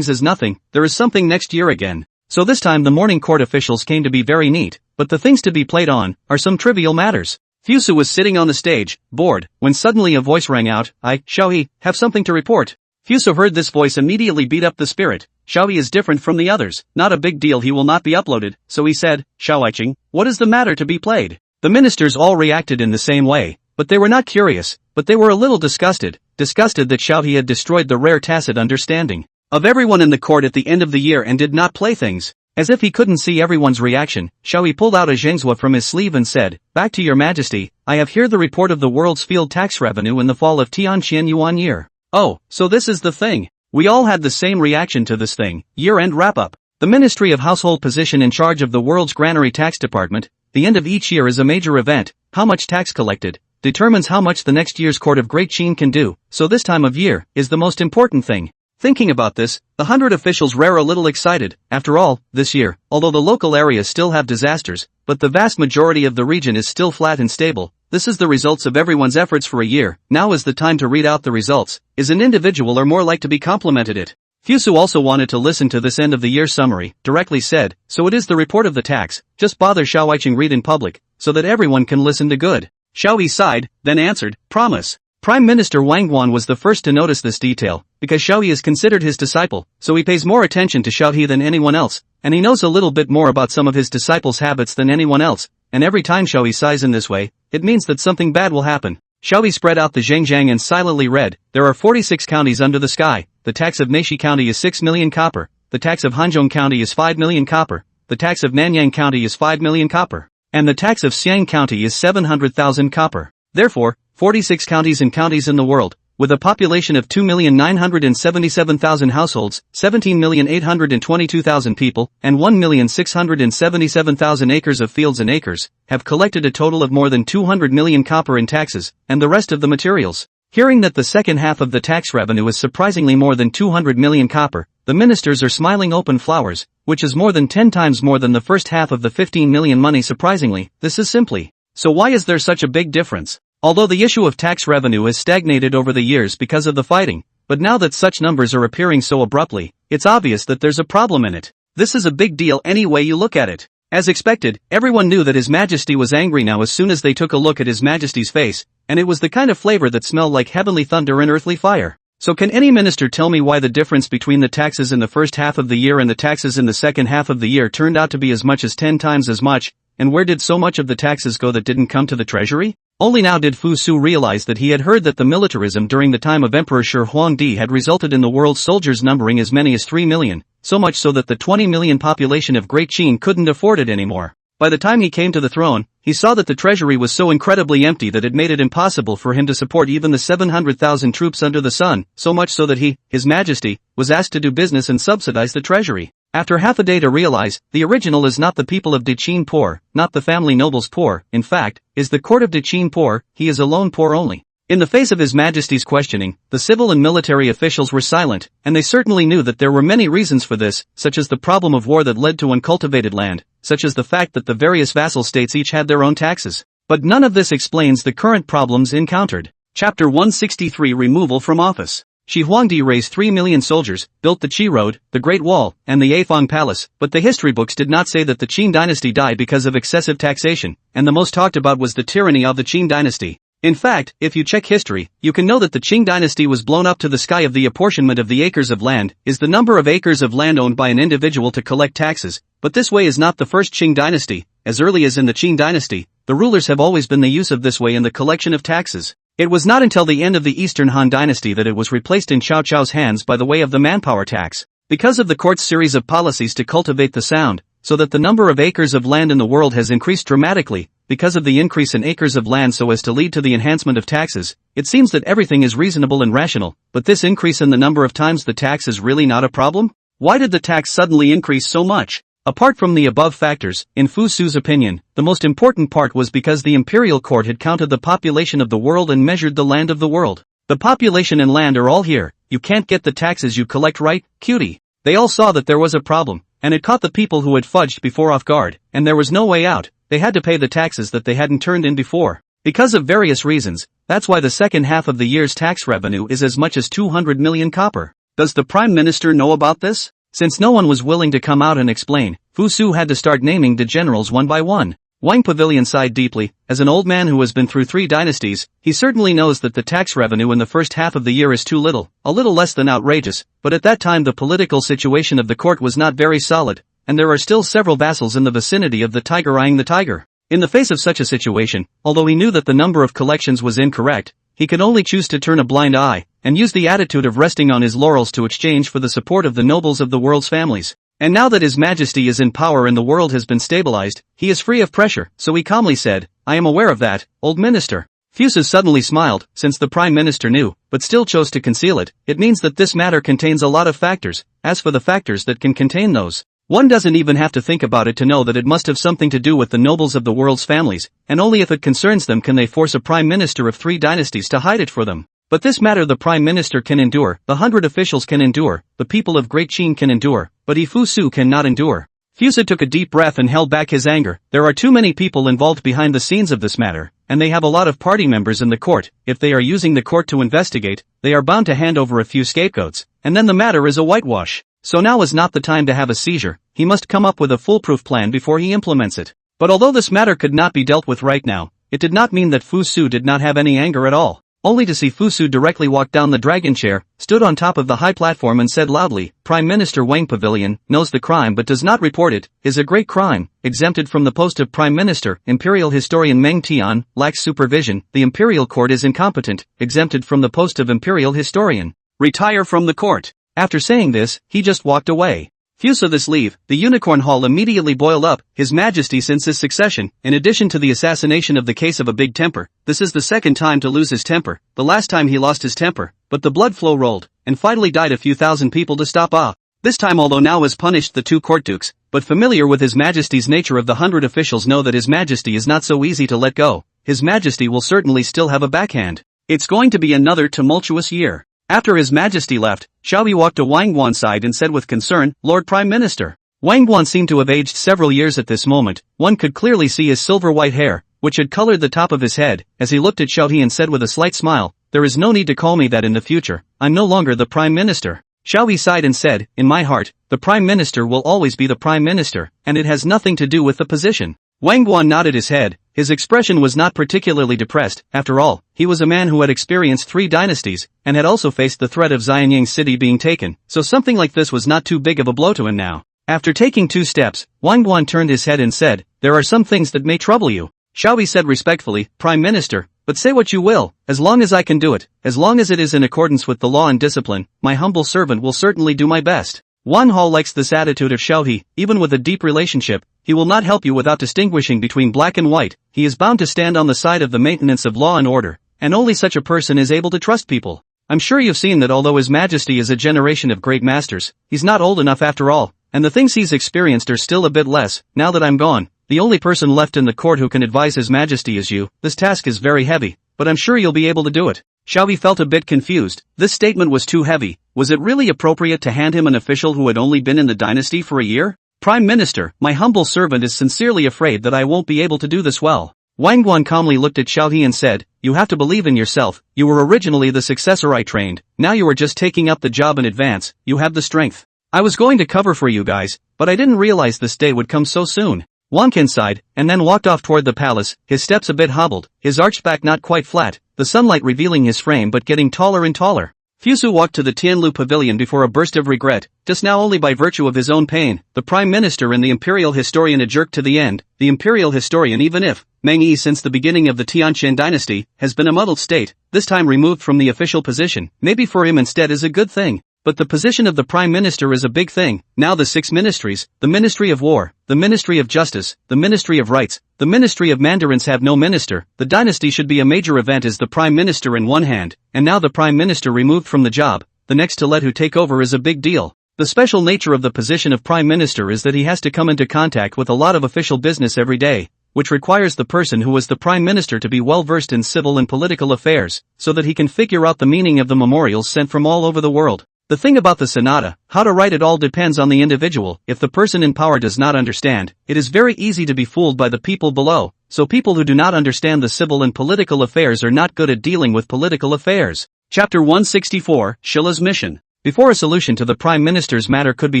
as nothing, there is something next year again. So this time the morning court officials came to be very neat, but the things to be played on are some trivial matters. Fusu was sitting on the stage, bored, when suddenly a voice rang out, "I, Xiaohe, have something to report." Fusu heard this voice immediately beat up the spirit. Xiaohe is different from the others, not a big deal, he will not be uploaded, so he said, "Xiaoiqing, what is the matter to be played?" The ministers all reacted in the same way, but they were not curious, but they were a little disgusted that Xiaohe had destroyed the rare tacit understanding of everyone in the court at the end of the year and did not play things. As if he couldn't see everyone's reaction, Xiaohe pulled out a zhengzhua from his sleeve and said, "Back to your majesty, I have here the report of the world's field tax revenue in the fall of Tianqian Yuan year." Oh, so this is the thing. We all had the same reaction to this thing, year-end wrap-up. The Ministry of Household position in charge of the world's granary tax department. The end of each year is a major event. How much tax collected determines how much the next year's court of Great Qin can do, so this time of year is the most important thing. Thinking about this, the 100 officials were a little excited. After all, this year, although the local areas still have disasters, but the vast majority of the region is still flat and stable. This is the results of everyone's efforts for a year. Now is the time to read out the results. Is an individual or more like to be complimented it? Fusu also wanted to listen to this end of the year summary, directly said, "So it is the report of the tax, just bother Xiaoiqing read in public, so that everyone can listen to good." Xiaohe sighed, then answered, "Promise." Prime Minister Wang Guan was the first to notice this detail, because Xiaohe is considered his disciple, so he pays more attention to Xiaohe than anyone else, and he knows a little bit more about some of his disciples' habits than anyone else, and every time Xiaohe sighs in this way, it means that something bad will happen. Xiaohe spread out the zhangjiang and silently read, "There are 46 counties under the sky. The tax of Neishi County is 6 million copper, the tax of Hanzhong County is 5 million copper, the tax of Nanyang County is 5 million copper, and the tax of Xiang County is 700,000 copper. Therefore, 46 counties in the world, with a population of 2,977,000 households, 17,822,000 people, and 1,677,000 acres of fields and acres, have collected a total of more than 200 million copper in taxes, and the rest of the materials." Hearing that the second half of the tax revenue is surprisingly more than 200 million copper, the ministers are smiling open flowers, which is more than 10 times more than the first half of the 15 million money. Surprisingly, this is simply. So why is there such a big difference? Although the issue of tax revenue has stagnated over the years because of the fighting, but now that such numbers are appearing so abruptly, it's obvious that there's a problem in it. This is a big deal any way you look at it. As expected, everyone knew that His Majesty was angry now as soon as they took a look at His Majesty's face, and it was the kind of flavor that smelled like heavenly thunder and earthly fire. So can any minister tell me why the difference between the taxes in the first half of the year and the taxes in the second half of the year turned out to be as much as 10 times as much, and where did so much of the taxes go that didn't come to the treasury? Only now did Fu Su realize that he had heard that the militarism during the time of Emperor Shi Huangdi had resulted in the world's soldiers numbering as many as 3 million, so much so that the 20 million population of Great Qin couldn't afford it anymore. By the time he came to the throne, he saw that the treasury was so incredibly empty that it made it impossible for him to support even the 700,000 troops under the sun, so much so that he, His Majesty, was asked to do business and subsidize the treasury. After half a day to realize, the original is not the people of De Qin poor, not the family nobles poor, in fact, is the court of De Qin poor, he is alone poor only. In the face of His Majesty's questioning, the civil and military officials were silent, and they certainly knew that there were many reasons for this, such as the problem of war that led to uncultivated land, such as the fact that the various vassal states each had their own taxes. But none of this explains the current problems encountered. Chapter 163 Removal from Office. Shi Huangdi raised 3 million soldiers, built the Qi Road, the Great Wall, and the Afang Palace, but the history books did not say that the Qin Dynasty died because of excessive taxation, and the most talked about was the tyranny of the Qin Dynasty. In fact, if you check history, you can know that the Qing Dynasty was blown up to the sky of the apportionment of the acres of land, is the number of acres of land owned by an individual to collect taxes, but this way is not the first Qing Dynasty. As early as in the Qin Dynasty, the rulers have always been the use of this way in the collection of taxes. It was not until the end of the Eastern Han Dynasty that it was replaced in Cao Cao's hands by the way of the manpower tax, because of the court's series of policies to cultivate the sound, so that the number of acres of land in the world has increased dramatically. Because of the increase in acres of land so as to lead to the enhancement of taxes, it seems that everything is reasonable and rational, but this increase in the number of times the tax is really not a problem? Why did the tax suddenly increase so much? Apart from the above factors, in Fu Su's opinion, the most important part was because the imperial court had counted the population of the world and measured the land of the world. The population and land are all here, you can't get the taxes you collect right, cutie. They all saw that there was a problem, and it caught the people who had fudged before off guard, and there was no way out. They had to pay the taxes that they hadn't turned in before. Because of various reasons, that's why the second half of the year's tax revenue is as much as 200 million copper. Does the Prime Minister know about this? Since no one was willing to come out and explain, Fu Su had to start naming the generals one by one. Wang Pavilion sighed deeply. As an old man who has been through 3 dynasties, he certainly knows that the tax revenue in the first half of the year is too little, a little less than outrageous, but at that time the political situation of the court was not very solid, and there are still several vassals in the vicinity of the tiger eyeing the tiger. In the face of such a situation, although he knew that the number of collections was incorrect, he could only choose to turn a blind eye, and use the attitude of resting on his laurels to exchange for the support of the nobles of the world's families. And now that His Majesty is in power and the world has been stabilized, he is free of pressure, so he calmly said, "I am aware of that, old minister." Fu Su suddenly smiled, since the Prime Minister knew, but still chose to conceal it. It means that this matter contains a lot of factors. As for the factors that can contain those, one doesn't even have to think about it to know that it must have something to do with the nobles of the world's families, and only if it concerns them can they force a Prime Minister of 3 dynasties to hide it for them. But this matter the Prime Minister can endure, the 100 officials can endure, the people of Great Qin can endure, but he Fu Su cannot endure. Fu Su took a deep breath and held back his anger. There are too many people involved behind the scenes of this matter, and they have a lot of party members in the court. If they are using the court to investigate, they are bound to hand over a few scapegoats, and then the matter is a whitewash. So now is not the time to have a seizure. He must come up with a foolproof plan before he implements it. But although this matter could not be dealt with right now, it did not mean that Fu Su did not have any anger at all. Only to see Fu Su directly walk down the dragon chair, stood on top of the high platform and said loudly, "Prime Minister Wang Pavilion knows the crime but does not report it, is a great crime, exempted from the post of Prime Minister. Imperial Historian Meng Tian lacks supervision, the Imperial Court is incompetent, exempted from the post of Imperial Historian. Retire from the court." After saying this, he just walked away. Fu Su this leave, the Unicorn Hall immediately boiled up. His Majesty since his succession, in addition to the assassination of the case of a big temper, this is the second time to lose his temper. The last time he lost his temper, but the blood flow rolled, and finally died a few thousand people to stop off. This time although now has punished the 2 court dukes, but familiar with His Majesty's nature of the 100 officials know that His Majesty is not so easy to let go. His Majesty will certainly still have a backhand. It's going to be another tumultuous year. After His Majesty left, Xiaobi walked to Wang Guan's side and said with concern, "Lord Prime Minister." Wang Guan seemed to have aged several years at this moment. One could clearly see his silver-white hair, which had colored the top of his head, as he looked at Xiaohi and said with a slight smile, "There is no need to call me that in the future. I'm no longer the Prime Minister." Xiaohi sighed and said, "In my heart, the Prime Minister will always be the Prime Minister, and it has nothing to do with the position." Wang Guan nodded his head. His expression was not particularly depressed. After all, he was a man who had experienced 3 dynasties, and had also faced the threat of Xianyang City being taken, so something like this was not too big of a blow to him now. After taking 2 steps, Wang Guan turned his head and said, "There are some things that may trouble you." Xiaobi said respectfully, "Prime Minister, but say what you will, as long as I can do it, as long as it is in accordance with the law and discipline, my humble servant will certainly do my best." Wan Hao likes this attitude of Xiaohi. Even with a deep relationship, he will not help you without distinguishing between black and white. He is bound to stand on the side of the maintenance of law and order, and only such a person is able to trust people. I'm sure you've seen that although His Majesty is a generation of great masters, he's not old enough after all, and the things he's experienced are still a bit less. Now that I'm gone, the only person left in the court who can advise His Majesty is you. This task is very heavy, but I'm sure you'll be able to do it. Xiaobi felt a bit confused. This statement was too heavy. Was it really appropriate to hand him an official who had only been in the dynasty for a year? "Prime Minister, my humble servant is sincerely afraid that I won't be able to do this well." Wang Guan calmly looked at Xiaohi and said, "You have to believe in yourself. You were originally the successor I trained. Now you are just taking up the job in advance. You have the strength. I was going to cover for you guys, but I didn't realize this day would come so soon." Wang Qin sighed, and then walked off toward the palace, his steps a bit hobbled, his arched back not quite flat, the sunlight revealing his frame but getting taller and taller. Fu Su walked to the Tianlu pavilion before a burst of regret, just now only by virtue of his own pain. The Prime Minister and the Imperial Historian a jerk to the end. The Imperial Historian, even if Meng Yi since the beginning of the Qin Dynasty has been a muddled state, this time removed from the official position, maybe for him instead is a good thing. But the position of the Prime Minister is a big thing. Now the 6 ministries, the Ministry of War, the Ministry of Justice, the Ministry of Rights, the Ministry of Mandarins have no minister. The dynasty should be a major event as the Prime Minister in one hand, and now the Prime Minister removed from the job, the next to let who take over is a big deal. The special nature of the position of Prime Minister is that he has to come into contact with a lot of official business every day, which requires the person who is the Prime Minister to be well versed in civil and political affairs, so that he can figure out the meaning of the memorials sent from all over the world. The thing about the sonata, how to write it all depends on the individual. If the person in power does not understand, it is very easy to be fooled by the people below, so people who do not understand the civil and political affairs are not good at dealing with political affairs. Chapter 164, Shila's Mission. Before a solution to the Prime Minister's matter could be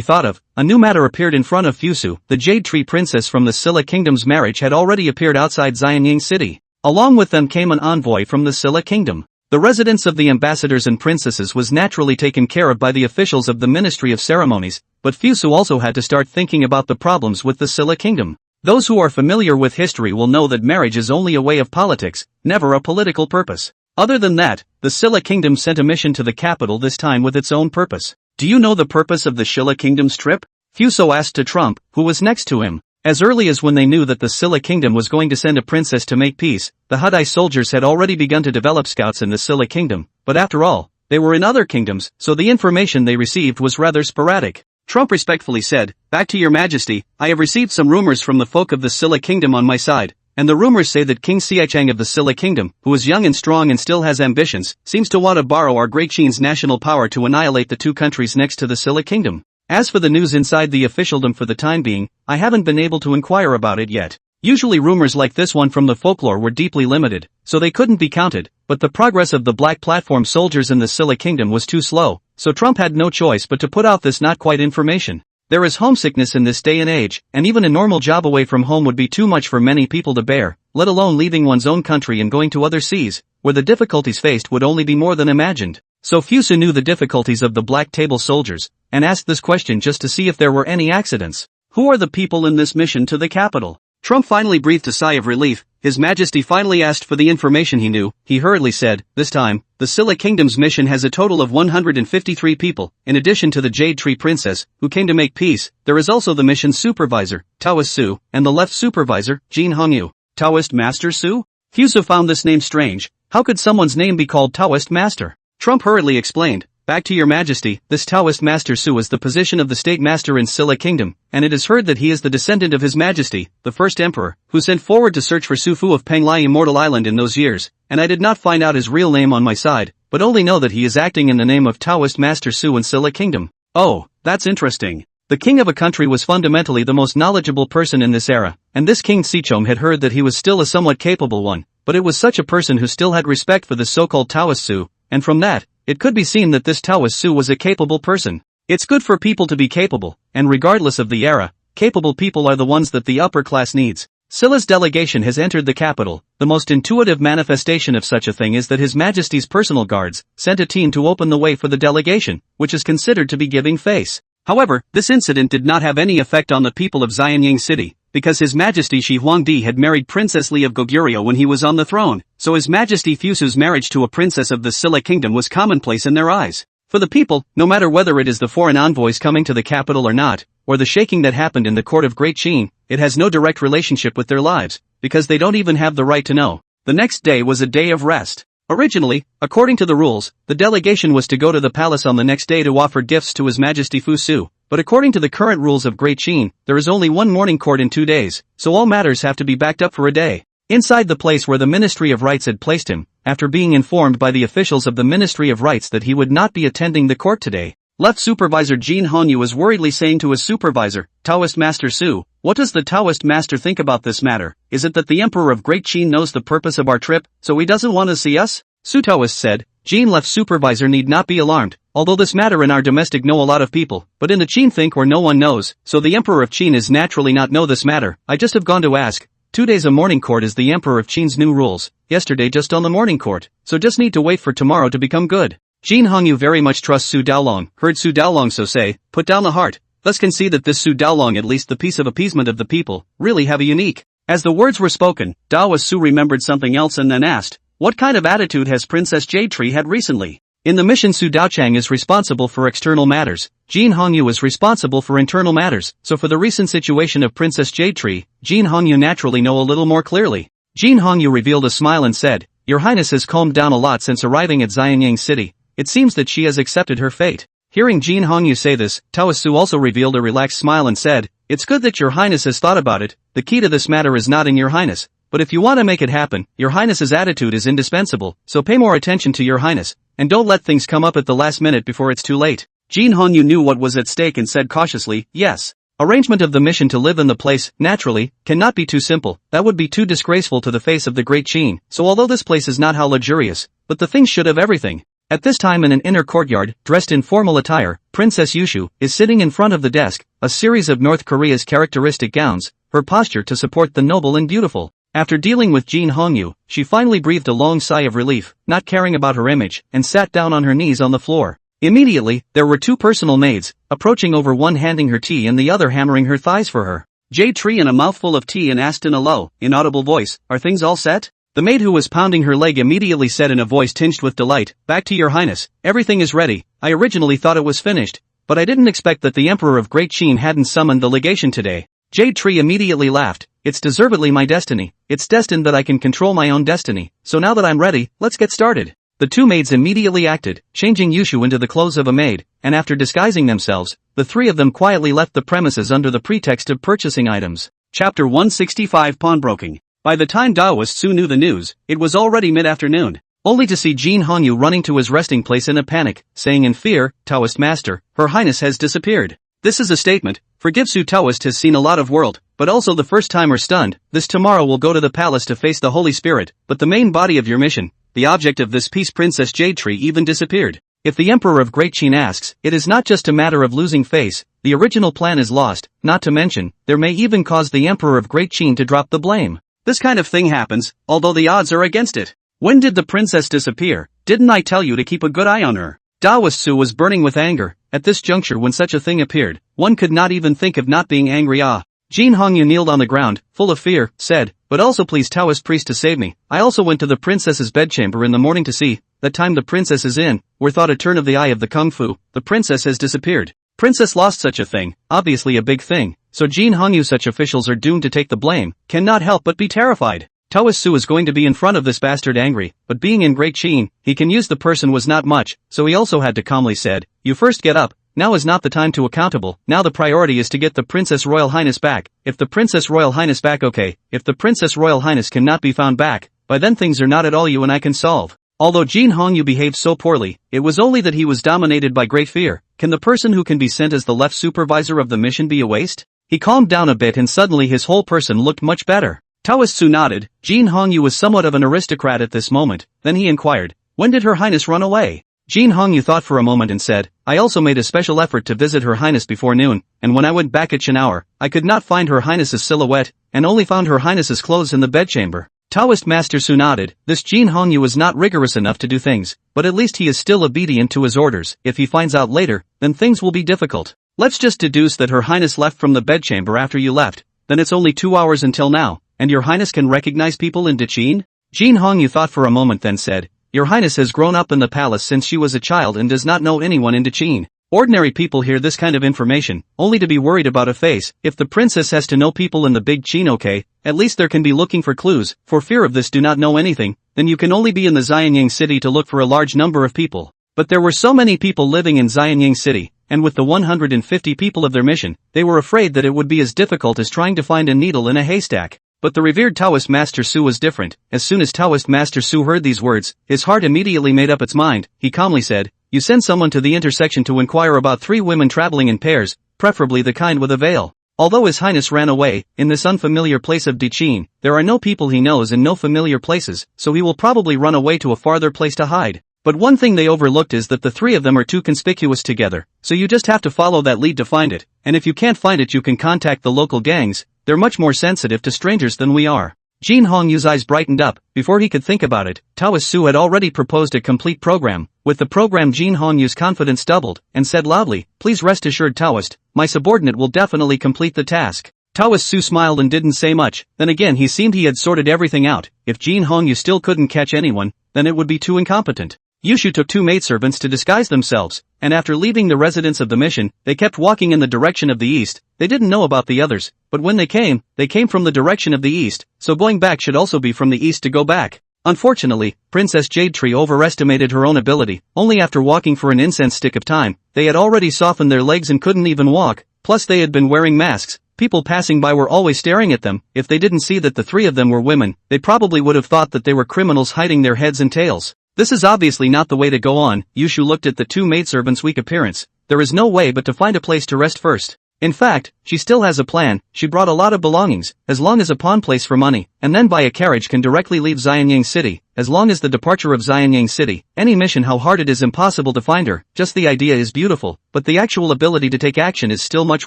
thought of, a new matter appeared in front of Fusu. The Jade Tree Princess from the Silla Kingdom's marriage had already appeared outside Xianying City. Along with them came an envoy from the Silla Kingdom. The residence of the ambassadors and princesses was naturally taken care of by the officials of the Ministry of Ceremonies, but Fusu also had to start thinking about the problems with the Silla Kingdom. Those who are familiar with history will know that marriage is only a way of politics, never a political purpose. Other than that, the Silla Kingdom sent a mission to the capital this time with its own purpose. Do you know the purpose of the Silla Kingdom's trip? Fuso asked to Trump, who was next to him. As early as when they knew that the Silla Kingdom was going to send a princess to make peace, the Hudai soldiers had already begun to develop scouts in the Silla Kingdom, but after all, they were in other kingdoms, so the information they received was rather sporadic. Trump respectfully said, "Back to your majesty, I have received some rumors from the folk of the Silla Kingdom on my side. And the rumors say that King Xiachang of the Silla Kingdom, who is young and strong and still has ambitions, seems to want to borrow our great Qin's national power to annihilate the two countries next to the Silla Kingdom. As for the news inside the officialdom for the time being, I haven't been able to inquire about it yet. Usually rumors like this one from the folklore were deeply limited, so they couldn't be counted, but the progress of the Black Platform soldiers in the Silla Kingdom was too slow, so Trump had no choice but to put out this not quite information. There is homesickness in this day and age, and even a normal job away from home would be too much for many people to bear, let alone leaving one's own country and going to other seas, where the difficulties faced would only be more than imagined. So Fusu knew the difficulties of the Black Table soldiers, and asked this question just to see if there were any accidents. Who are the people in this mission to the capital? Trump finally breathed a sigh of relief. His Majesty finally asked for the information he knew. He hurriedly said, this time, the Silla Kingdom's mission has a total of 153 people, in addition to the Jade Tree Princess, who came to make peace. There is also the mission's supervisor, Taoist Su, and the left supervisor, Jin Hongyu. Taoist Master Su? Fusu found this name strange. How could someone's name be called Taoist Master? Trump hurriedly explained, back to your majesty, this Taoist Master Su is the position of the state master in Silla Kingdom, and it is heard that he is the descendant of his majesty, the first emperor, who sent forward to search for Su Fu of Penglai Immortal Island in those years, and I did not find out his real name on my side, but only know that he is acting in the name of Taoist Master Su in Silla Kingdom. Oh, that's interesting. The king of a country was fundamentally the most knowledgeable person in this era, and this King Sichom had heard that he was still a somewhat capable one, but it was such a person who still had respect for the so-called Taoist Su, and from that, it could be seen that this Taoist Su was a capable person. It's good for people to be capable, and regardless of the era, capable people are the ones that the upper class needs. Silla's delegation has entered the capital. The most intuitive manifestation of such a thing is that His Majesty's personal guards sent a team to open the way for the delegation, which is considered to be giving face. However, this incident did not have any effect on the people of Xianying City, because His Majesty Shi Huangdi had married Princess Li of Goguryeo when he was on the throne, so His Majesty Fusu's marriage to a princess of the Silla Kingdom was commonplace in their eyes. For the people, no matter whether it is the foreign envoys coming to the capital or not, or the shaking that happened in the court of Great Qin, it has no direct relationship with their lives, because they don't even have the right to know. The next day was a day of rest. Originally, according to the rules, the delegation was to go to the palace on the next day to offer gifts to His Majesty Fusu, but according to the current rules of Great Qin, there is only one morning court in 2 days, so all matters have to be backed up for a day. Inside the place where the Ministry of Rights had placed him, after being informed by the officials of the Ministry of Rights that he would not be attending the court today, left supervisor Jin Hongyu was worriedly saying to his supervisor, Taoist Master Su, what does the Taoist Master think about this matter? Is it that the Emperor of Great Qin knows the purpose of our trip, so he doesn't want to see us? Su Taoist said, Jin left supervisor need not be alarmed, although this matter in our domestic know a lot of people, but in the Qin think where no one knows, so the Emperor of Qin is naturally not know this matter. I just have gone to ask. 2 days a morning court is the Emperor of Qin's new rules, yesterday just on the morning court, so just need to wait for tomorrow to become good. Jin Hongyu very much trusts Su Daolong, heard Su Daolong so say, put down the heart. Let's concede that this Su Daolong at least the piece of appeasement of the people, really have a unique. As the words were spoken, Daoist Su remembered something else and then asked, what kind of attitude has Princess Jade Tree had recently? In the mission Su Daochang is responsible for external matters, Jin Hongyu is responsible for internal matters, so for the recent situation of Princess Jade Tree, Jin Hongyu naturally know a little more clearly. Jin Hongyu revealed a smile and said, Your Highness has calmed down a lot since arriving at Xianyang City. It seems that she has accepted her fate. Hearing Jin Hongyu say this, Taoist Su also revealed a relaxed smile and said, It's good that Your Highness has thought about it. The key to this matter is not in Your Highness. But if you want to make it happen, Your Highness's attitude is indispensable, so pay more attention to Your Highness, and don't let things come up at the last minute before it's too late. Jin Hongyu knew what was at stake and said cautiously, yes. Arrangement of the mission to live in the place, naturally, cannot be too simple, that would be too disgraceful to the face of the Great Qin, so although this place is not how luxurious, but the things should have everything. At this time in an inner courtyard, dressed in formal attire, Princess Yushu is sitting in front of the desk, a series of North Korea's characteristic gowns, her posture to support the noble and beautiful. After dealing with Jin Hongyu, she finally breathed a long sigh of relief, not caring about her image, and sat down on her knees on the floor. Immediately, there were two personal maids, approaching over, one handing her tea and the other hammering her thighs for her. Jade Tree in a mouthful of tea and asked in a low, inaudible voice, "Are things all set?" The maid who was pounding her leg immediately said in a voice tinged with delight, "Back to your highness, everything is ready. I originally thought it was finished, but I didn't expect that the Emperor of Great Qin hadn't summoned the legation today." Jade Tree immediately laughed, "It's deservedly my destiny, it's destined that I can control my own destiny, so now that I'm ready, let's get started." The two maids immediately acted, changing Yushu into the clothes of a maid, and after disguising themselves, the three of them quietly left the premises under the pretext of purchasing items. Chapter 165 Pawnbroking. By the time Taoist Su knew the news, it was already mid-afternoon, only to see Jin Hongyu running to his resting place in a panic, saying in fear, "Taoist master, Her Highness has disappeared." This is a statement, forgive Su Taoist has seen a lot of world, but also the first timer stunned. This tomorrow will go to the palace to face the Holy Spirit, but the main body of your mission, the object of this peace, Princess Jade Tree, even disappeared. If the Emperor of Great Qin asks, it is not just a matter of losing face, the original plan is lost, not to mention, there may even cause the Emperor of Great Qin to drop the blame. This kind of thing happens, although the odds are against it. When did the princess disappear? Didn't I tell you to keep a good eye on her? Taoist Su was burning with anger. At this juncture when such a thing appeared, one could not even think of not being angry. Jin Hongyu kneeled on the ground, full of fear, said, "But also please Taoist priest to save me. I also went to the princess's bedchamber in the morning to see, that time the princess is in, were thought a turn of the eye of the kung fu, the princess has disappeared." Princess lost such a thing, obviously a big thing, so Jin Hongyu, such officials are doomed to take the blame, cannot help but be terrified. Taoist Su is going to be in front of this bastard angry, but being in Great Qin, he can use the person was not much, so he also had to calmly said, "You first get up, now is not the time to accountable, now the priority is to get the Princess Royal Highness back. If the Princess Royal Highness back, okay, if the Princess Royal Highness cannot be found back, by then things are not at all you and I can solve." Although Jin Hongyu behaved so poorly, it was only that he was dominated by great fear. Can the person who can be sent as the left supervisor of the mission be a waste? He calmed down a bit and suddenly his whole person looked much better. Taoist Su nodded. Jin Hongyu was somewhat of an aristocrat at this moment, then he inquired, "When did Her Highness run away?" Jin Hongyu thought for a moment and said, "I also made a special effort to visit Her Highness before noon, and when I went back at an hour, I could not find Her Highness's silhouette, and only found Her Highness's clothes in the bedchamber." Taoist Master Su nodded. This Jin Hongyu is not rigorous enough to do things, but at least he is still obedient to his orders. If he finds out later, then things will be difficult. Let's just deduce that Her Highness left from the bedchamber after you left, then it's only 2 hours until now, and Your Highness can recognize people in Qin? Jin Hongyu thought for a moment then said, "Your Highness has grown up in the palace since she was a child and does not know anyone in Qin. Ordinary people hear this kind of information, only to be worried about a face. If the princess has to know people in the big Qin, okay, at least there can be looking for clues. For fear of this do not know anything, then you can only be in the Xianyang city to look for a large number of people." But there were so many people living in Xianyang city, and with the 150 people of their mission, they were afraid that it would be as difficult as trying to find a needle in a haystack. But the revered Taoist Master Su was different. As soon as Taoist Master Su heard these words, his heart immediately made up its mind. He calmly said, "You send someone to the intersection to inquire about 3 women traveling in pairs, preferably the kind with a veil." Although His Highness ran away, in this unfamiliar place of Qin, there are no people he knows and no familiar places, so he will probably run away to a farther place to hide. But one thing they overlooked is that the 3 of them are too conspicuous together, so you just have to follow that lead to find it, and if you can't find it you can contact the local gangs, they're much more sensitive to strangers than we are. Jin Hongyu's eyes brightened up. Before he could think about it, Taoist Su had already proposed a complete program. With the program Jin Hongyu's confidence doubled, and said loudly, "Please rest assured Taoist, my subordinate will definitely complete the task." Taoist Su smiled and didn't say much. Then again he seemed he had sorted everything out. If Jin Hongyu still couldn't catch anyone, then it would be too incompetent. Yushu took 2 maidservants to disguise themselves, and after leaving the residence of the mission, they kept walking in the direction of the east. They didn't know about the others, but when they came from the direction of the east, so going back should also be from the east to go back. Unfortunately, Princess Jade Tree overestimated her own ability. Only after walking for an incense stick of time, they had already softened their legs and couldn't even walk, plus they had been wearing masks. People passing by were always staring at them. If they didn't see that the 3 of them were women, they probably would have thought that they were criminals hiding their heads and tails. This is obviously not the way to go on. Yushu looked at the 2 maidservants' weak appearance. There is no way but to find a place to rest first. In fact, she still has a plan. She brought a lot of belongings, as long as a pawn place for money, and then buy a carriage can directly leave Xianyang City, as long as the departure of Xianyang City. Any mission how hard it is impossible to find her, just the idea is beautiful, but the actual ability to take action is still much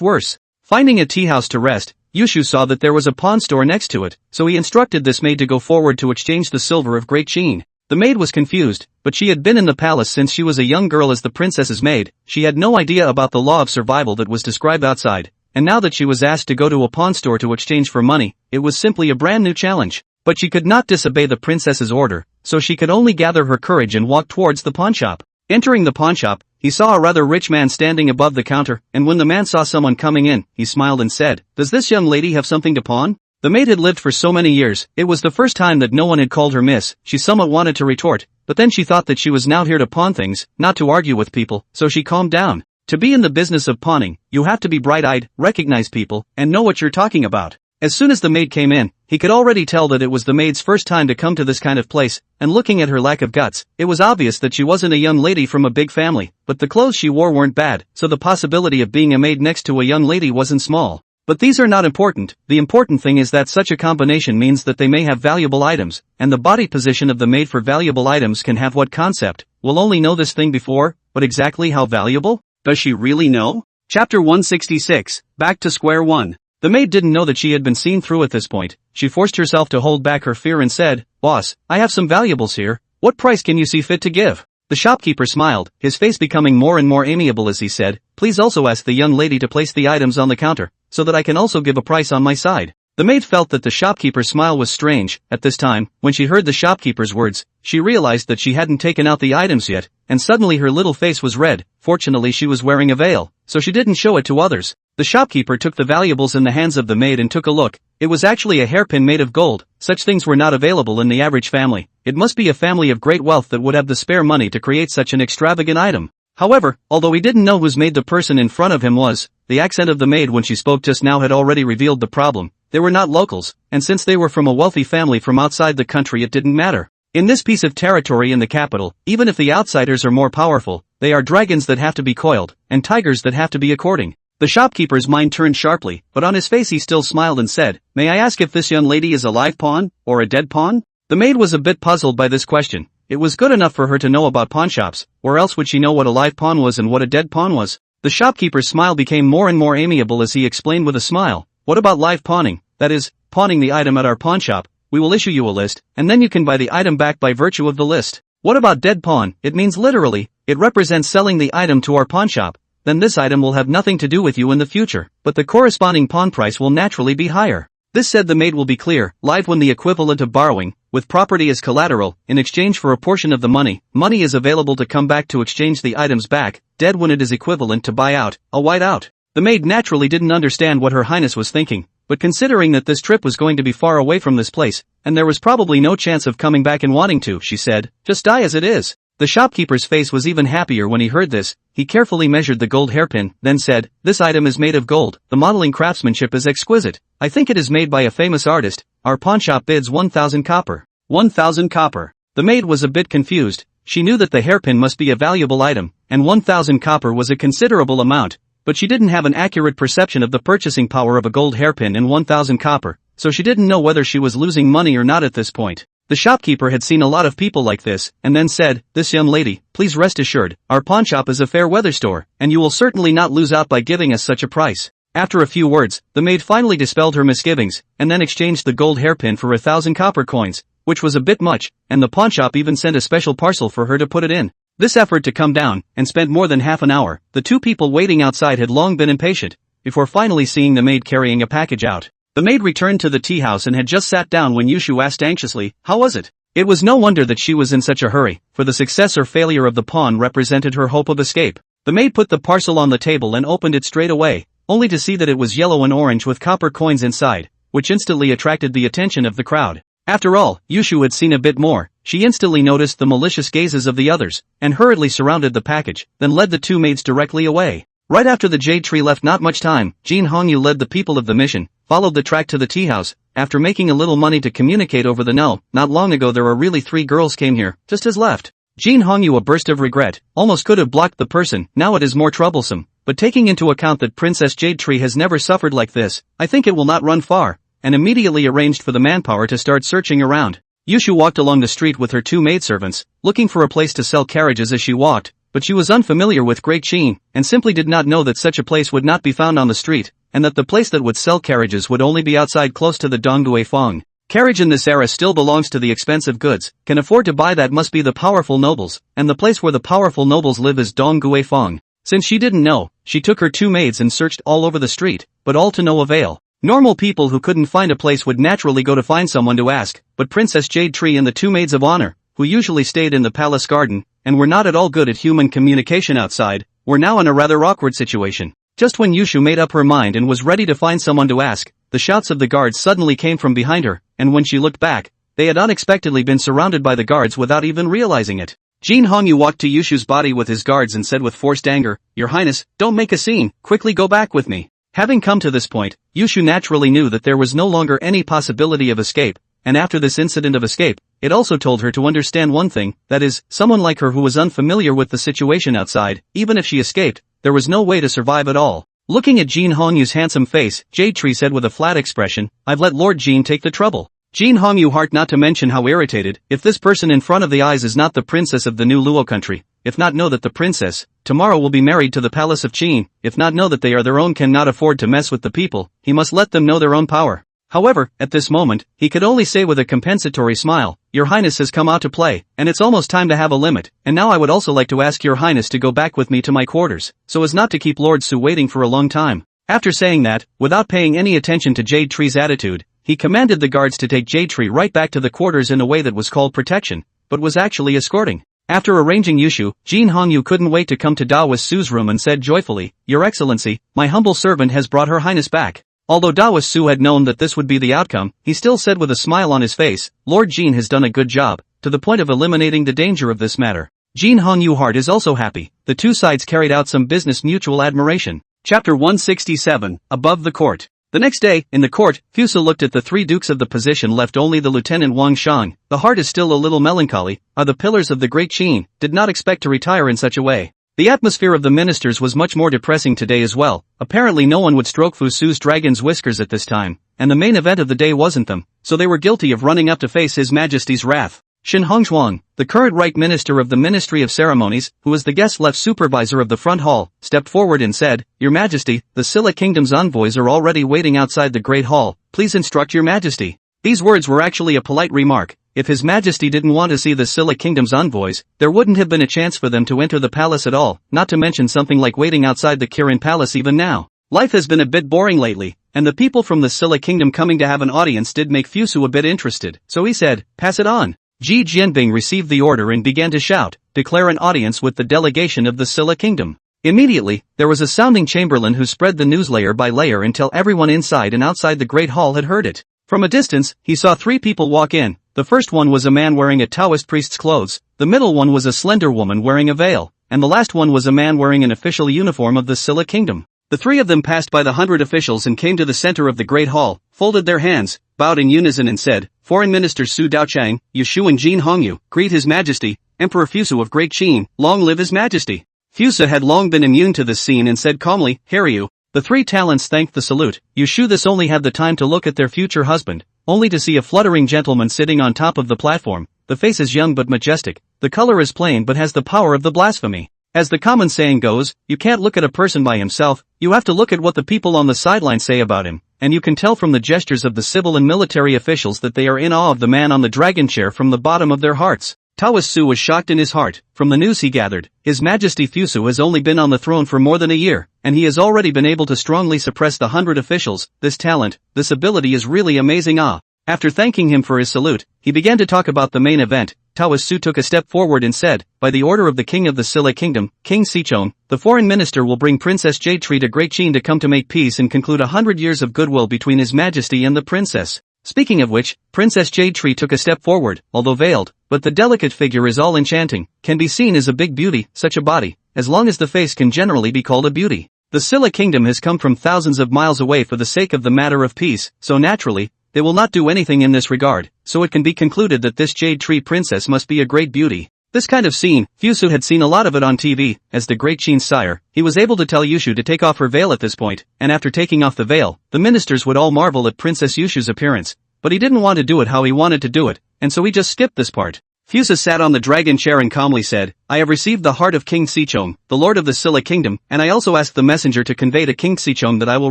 worse. Finding a tea house to rest, Yushu saw that there was a pawn store next to it, so he instructed this maid to go forward to exchange the silver of Great Qin. The maid was confused, but she had been in the palace since she was a young girl as the princess's maid. She had no idea about the law of survival that was described outside, and now that she was asked to go to a pawn store to exchange for money, it was simply a brand new challenge. But she could not disobey the princess's order, so she could only gather her courage and walk towards the pawn shop. Entering the pawn shop, he saw a rather rich man standing above the counter, and when the man saw someone coming in, he smiled and said, "Does this young lady have something to pawn?" The maid had lived for so many years, it was the first time that no one had called her miss. She somewhat wanted to retort, but then she thought that she was now here to pawn things, not to argue with people, so she calmed down. To be in the business of pawning, you have to be bright-eyed, recognize people, and know what you're talking about. As soon as the maid came in, he could already tell that it was the maid's first time to come to this kind of place, and looking at her lack of guts, it was obvious that she wasn't a young lady from a big family, but the clothes she wore weren't bad, so the possibility of being a maid next to a young lady wasn't small. But these are not important. The important thing is that such a combination means that they may have valuable items, and the body position of the maid for valuable items can have what concept. We'll only know this thing before, but exactly how valuable? Does she really know? Chapter 166, Back to Square One. The maid didn't know that she had been seen through at this point. She forced herself to hold back her fear and said, "Boss, I have some valuables here. What price can you see fit to give?" The shopkeeper smiled, his face becoming more and more amiable as he said, "Please also ask the young lady to place the items on the counter, so that I can also give a price on my side." The maid felt that the shopkeeper's smile was strange. At this time, when she heard the shopkeeper's words, she realized that she hadn't taken out the items yet, and suddenly her little face was red. Fortunately she was wearing a veil, so she didn't show it to others. The shopkeeper took the valuables in the hands of the maid and took a look. It was actually a hairpin made of gold. Such things were not available in the average family. It must be a family of great wealth that would have the spare money to create such an extravagant item. However, although he didn't know whose maid the person in front of him was, the accent of the maid when she spoke just now had already revealed the problem. They were not locals, and since they were from a wealthy family from outside the country it didn't matter. In this piece of territory in the capital, even if the outsiders are more powerful, they are dragons that have to be coiled, and tigers that have to be according. The shopkeeper's mind turned sharply, but on his face he still smiled and said, "May I ask if this young lady is a live pawn, or a dead pawn?" The maid was a bit puzzled by this question. It was good enough for her to know about pawn shops, or else would she know what a live pawn was and what a dead pawn was? The shopkeeper's smile became more and more amiable as he explained with a smile, "What about live pawning? That is, pawning the item at our pawn shop. We will issue you a list, and then you can buy the item back by virtue of the list. What about dead pawn? It means literally, it represents selling the item to our pawn shop. Then this item will have nothing to do with you in the future, but the corresponding pawn price will naturally be higher." This said the maid will be clear, live when the equivalent of borrowing, with property as collateral, in exchange for a portion of the money, money is available to come back to exchange the items back, dead when it is equivalent to buy out, a white out. The maid naturally didn't understand what her highness was thinking, but considering that this trip was going to be far away from this place, and there was probably no chance of coming back and wanting to, she said, "Just die as it is." The shopkeeper's face was even happier when he heard this. He carefully measured the gold hairpin, then said, "This item is made of gold. The modeling craftsmanship is exquisite. I think it is made by a famous artist. Our pawn shop bids 1,000 copper. 1,000 copper. The maid was a bit confused. She knew that the hairpin must be a valuable item, and 1,000 copper was a considerable amount, but she didn't have an accurate perception of the purchasing power of a gold hairpin and 1,000 copper, so she didn't know whether she was losing money or not at this point. The shopkeeper had seen a lot of people like this, and then said, "This young lady, please rest assured, our pawn shop is a fair weather store, and you will certainly not lose out by giving us such a price." After a few words, the maid finally dispelled her misgivings, and then exchanged the gold hairpin for 1,000 copper coins, which was a bit much, and the pawnshop even sent a special parcel for her to put it in. This effort to come down, and spent more than half an hour. The two people waiting outside had long been impatient, before finally seeing the maid carrying a package out. The maid returned to the tea house and had just sat down when Yushu asked anxiously, "How was it?" It was no wonder that she was in such a hurry, for the success or failure of the pawn represented her hope of escape. The maid put the parcel on the table and opened it straight away, only to see that it was yellow and orange with copper coins inside, which instantly attracted the attention of the crowd. After all, Yushu had seen a bit more. She instantly noticed the malicious gazes of the others, and hurriedly surrounded the package, then led the two maids directly away. Right after the jade tree left not much time, Jin Hongyu led the people of the mission, followed the track to the tea house, after making a little money to communicate over the no, not long ago there are really 3 girls came here, just as left. Jin Hongyu, a burst of regret, almost could have blocked the person, now it is more troublesome, but taking into account that Princess Jade Tree has never suffered like this, I think it will not run far, and immediately arranged for the manpower to start searching around. Yushu walked along the street with her two maidservants, looking for a place to sell carriages as she walked, but she was unfamiliar with Great Qin, and simply did not know that such a place would not be found on the street, and that the place that would sell carriages would only be outside close to the Donggui Fong. Carriage in this era still belongs to the expensive goods, can afford to buy that must be the powerful nobles, and the place where the powerful nobles live is Donggui Fong. Since she didn't know, she took her two maids and searched all over the street, but all to no avail. Normal people who couldn't find a place would naturally go to find someone to ask, but Princess Jade Tree and the two maids of honor, who usually stayed in the palace garden, and were not at all good at human communication outside, were now in a rather awkward situation. Just when Yushu made up her mind and was ready to find someone to ask, the shouts of the guards suddenly came from behind her, and when she looked back, they had unexpectedly been surrounded by the guards without even realizing it. Jin Hongyu walked to Yushu's body with his guards and said with forced anger, "Your Highness, don't make a scene, quickly go back with me." Having come to this point, Yushu naturally knew that there was no longer any possibility of escape, and after this incident of escape, it also told her to understand one thing, that is, someone like her who was unfamiliar with the situation outside, even if she escaped, there was no way to survive at all. Looking at Jin Hongyu's handsome face, Jade Tree said with a flat expression, "I've let Lord Jin take the trouble." Jin Hongyu heart not to mention how irritated, if this person in front of the eyes is not the princess of the new Luo country, if not know that the princess, tomorrow will be married to the palace of Qin, if not know that they are their own cannot afford to mess with the people, he must let them know their own power. However, at this moment, he could only say with a compensatory smile, "Your Highness has come out to play, and it's almost time to have a limit, and now I would also like to ask Your Highness to go back with me to my quarters, so as not to keep Lord Su waiting for a long time." After saying that, without paying any attention to Jade Tree's attitude, he commanded the guards to take Jade Tree right back to the quarters in a way that was called protection, but was actually escorting. After arranging Yushu, Jin Hongyu couldn't wait to come to Daoist Su's room and said joyfully, "Your Excellency, my humble servant has brought Her Highness back." Although Daoist Su had known that this would be the outcome, he still said with a smile on his face, "Lord Jin has done a good job, to the point of eliminating the danger of this matter." Jin Hongyu heart is also happy, the two sides carried out some business mutual admiration. Chapter 167, Above the Court. The next day, in the court, Fusa looked at the three dukes of the position left only the Lieutenant Wang Shang, the heart is still a little melancholy, are the pillars of the great Qin, did not expect to retire in such a way. The atmosphere of the ministers was much more depressing today as well, apparently no one would stroke Fusu's dragon's whiskers at this time, and the main event of the day wasn't them, so they were guilty of running up to face His Majesty's wrath. Shin Hongzhuang, the current right minister of the Ministry of Ceremonies, who was the guest left supervisor of the front hall, stepped forward and said, "Your Majesty, the Silla Kingdom's envoys are already waiting outside the Great Hall, please instruct Your Majesty." These words were actually a polite remark. If His Majesty didn't want to see the Silla Kingdom's envoys, there wouldn't have been a chance for them to enter the palace at all, not to mention something like waiting outside the Kirin Palace even now. Life has been a bit boring lately, and the people from the Silla Kingdom coming to have an audience did make Fusu a bit interested, so he said, "Pass it on." Ji Jianbing received the order and began to shout, "Declare an audience with the delegation of the Silla Kingdom." Immediately, there was a sounding chamberlain who spread the news layer by layer until everyone inside and outside the Great Hall had heard it. From a distance, he saw three people walk in. The first one was a man wearing a Taoist priest's clothes, the middle one was a slender woman wearing a veil, and the last one was a man wearing an official uniform of the Silla Kingdom. The three of them passed by the 100 officials and came to the center of the Great Hall, folded their hands, bowed in unison and said, "Foreign Minister Su Daochang, Yushu and Jin Hongyu, greet His Majesty, Emperor Fusu of Great Qin, long live His Majesty." Fusa had long been immune to this scene and said calmly, "Haryu." The three talents thanked the salute. Yushu this only had the time to look at their future husband, only to see a fluttering gentleman sitting on top of the platform. The face is young but majestic, the color is plain but has the power of the blasphemy. As the common saying goes, you can't look at a person by himself, you have to look at what the people on the sideline say about him, and you can tell from the gestures of the civil and military officials that they are in awe of the man on the dragon chair from the bottom of their hearts. Taoist Su was shocked in his heart. From the news he gathered, His Majesty Fusu has only been on the throne for more than a year, and he has already been able to strongly suppress the 100 officials. This talent, this ability is really amazing. After thanking him for his salute, he began to talk about the main event. Taoist Su took a step forward and said, "By the order of the King of the Silla Kingdom, King Sichon, the foreign minister will bring Princess Jade Tree to Great Qin to come to make peace and conclude 100 years of goodwill between His Majesty and the princess." Speaking of which, Princess Jade Tree took a step forward, although veiled, but the delicate figure is all enchanting, can be seen as a big beauty, such a body, as long as the face can generally be called a beauty. The Silla Kingdom has come from thousands of miles away for the sake of the matter of peace, so naturally, they will not do anything in this regard, so it can be concluded that this Jade Tree princess must be a great beauty. This kind of scene, Fusu had seen a lot of it on TV. As the great Qin's sire, he was able to tell Yushu to take off her veil at this point, and after taking off the veil, the ministers would all marvel at Princess Yushu's appearance. But he didn't want to do it how he wanted to do it, and so he just skipped this part. Fusu sat on the dragon chair and calmly said, I have received the heart of King Sichong, the lord of the Silla kingdom, and I also asked the messenger to convey to King Sichong that I will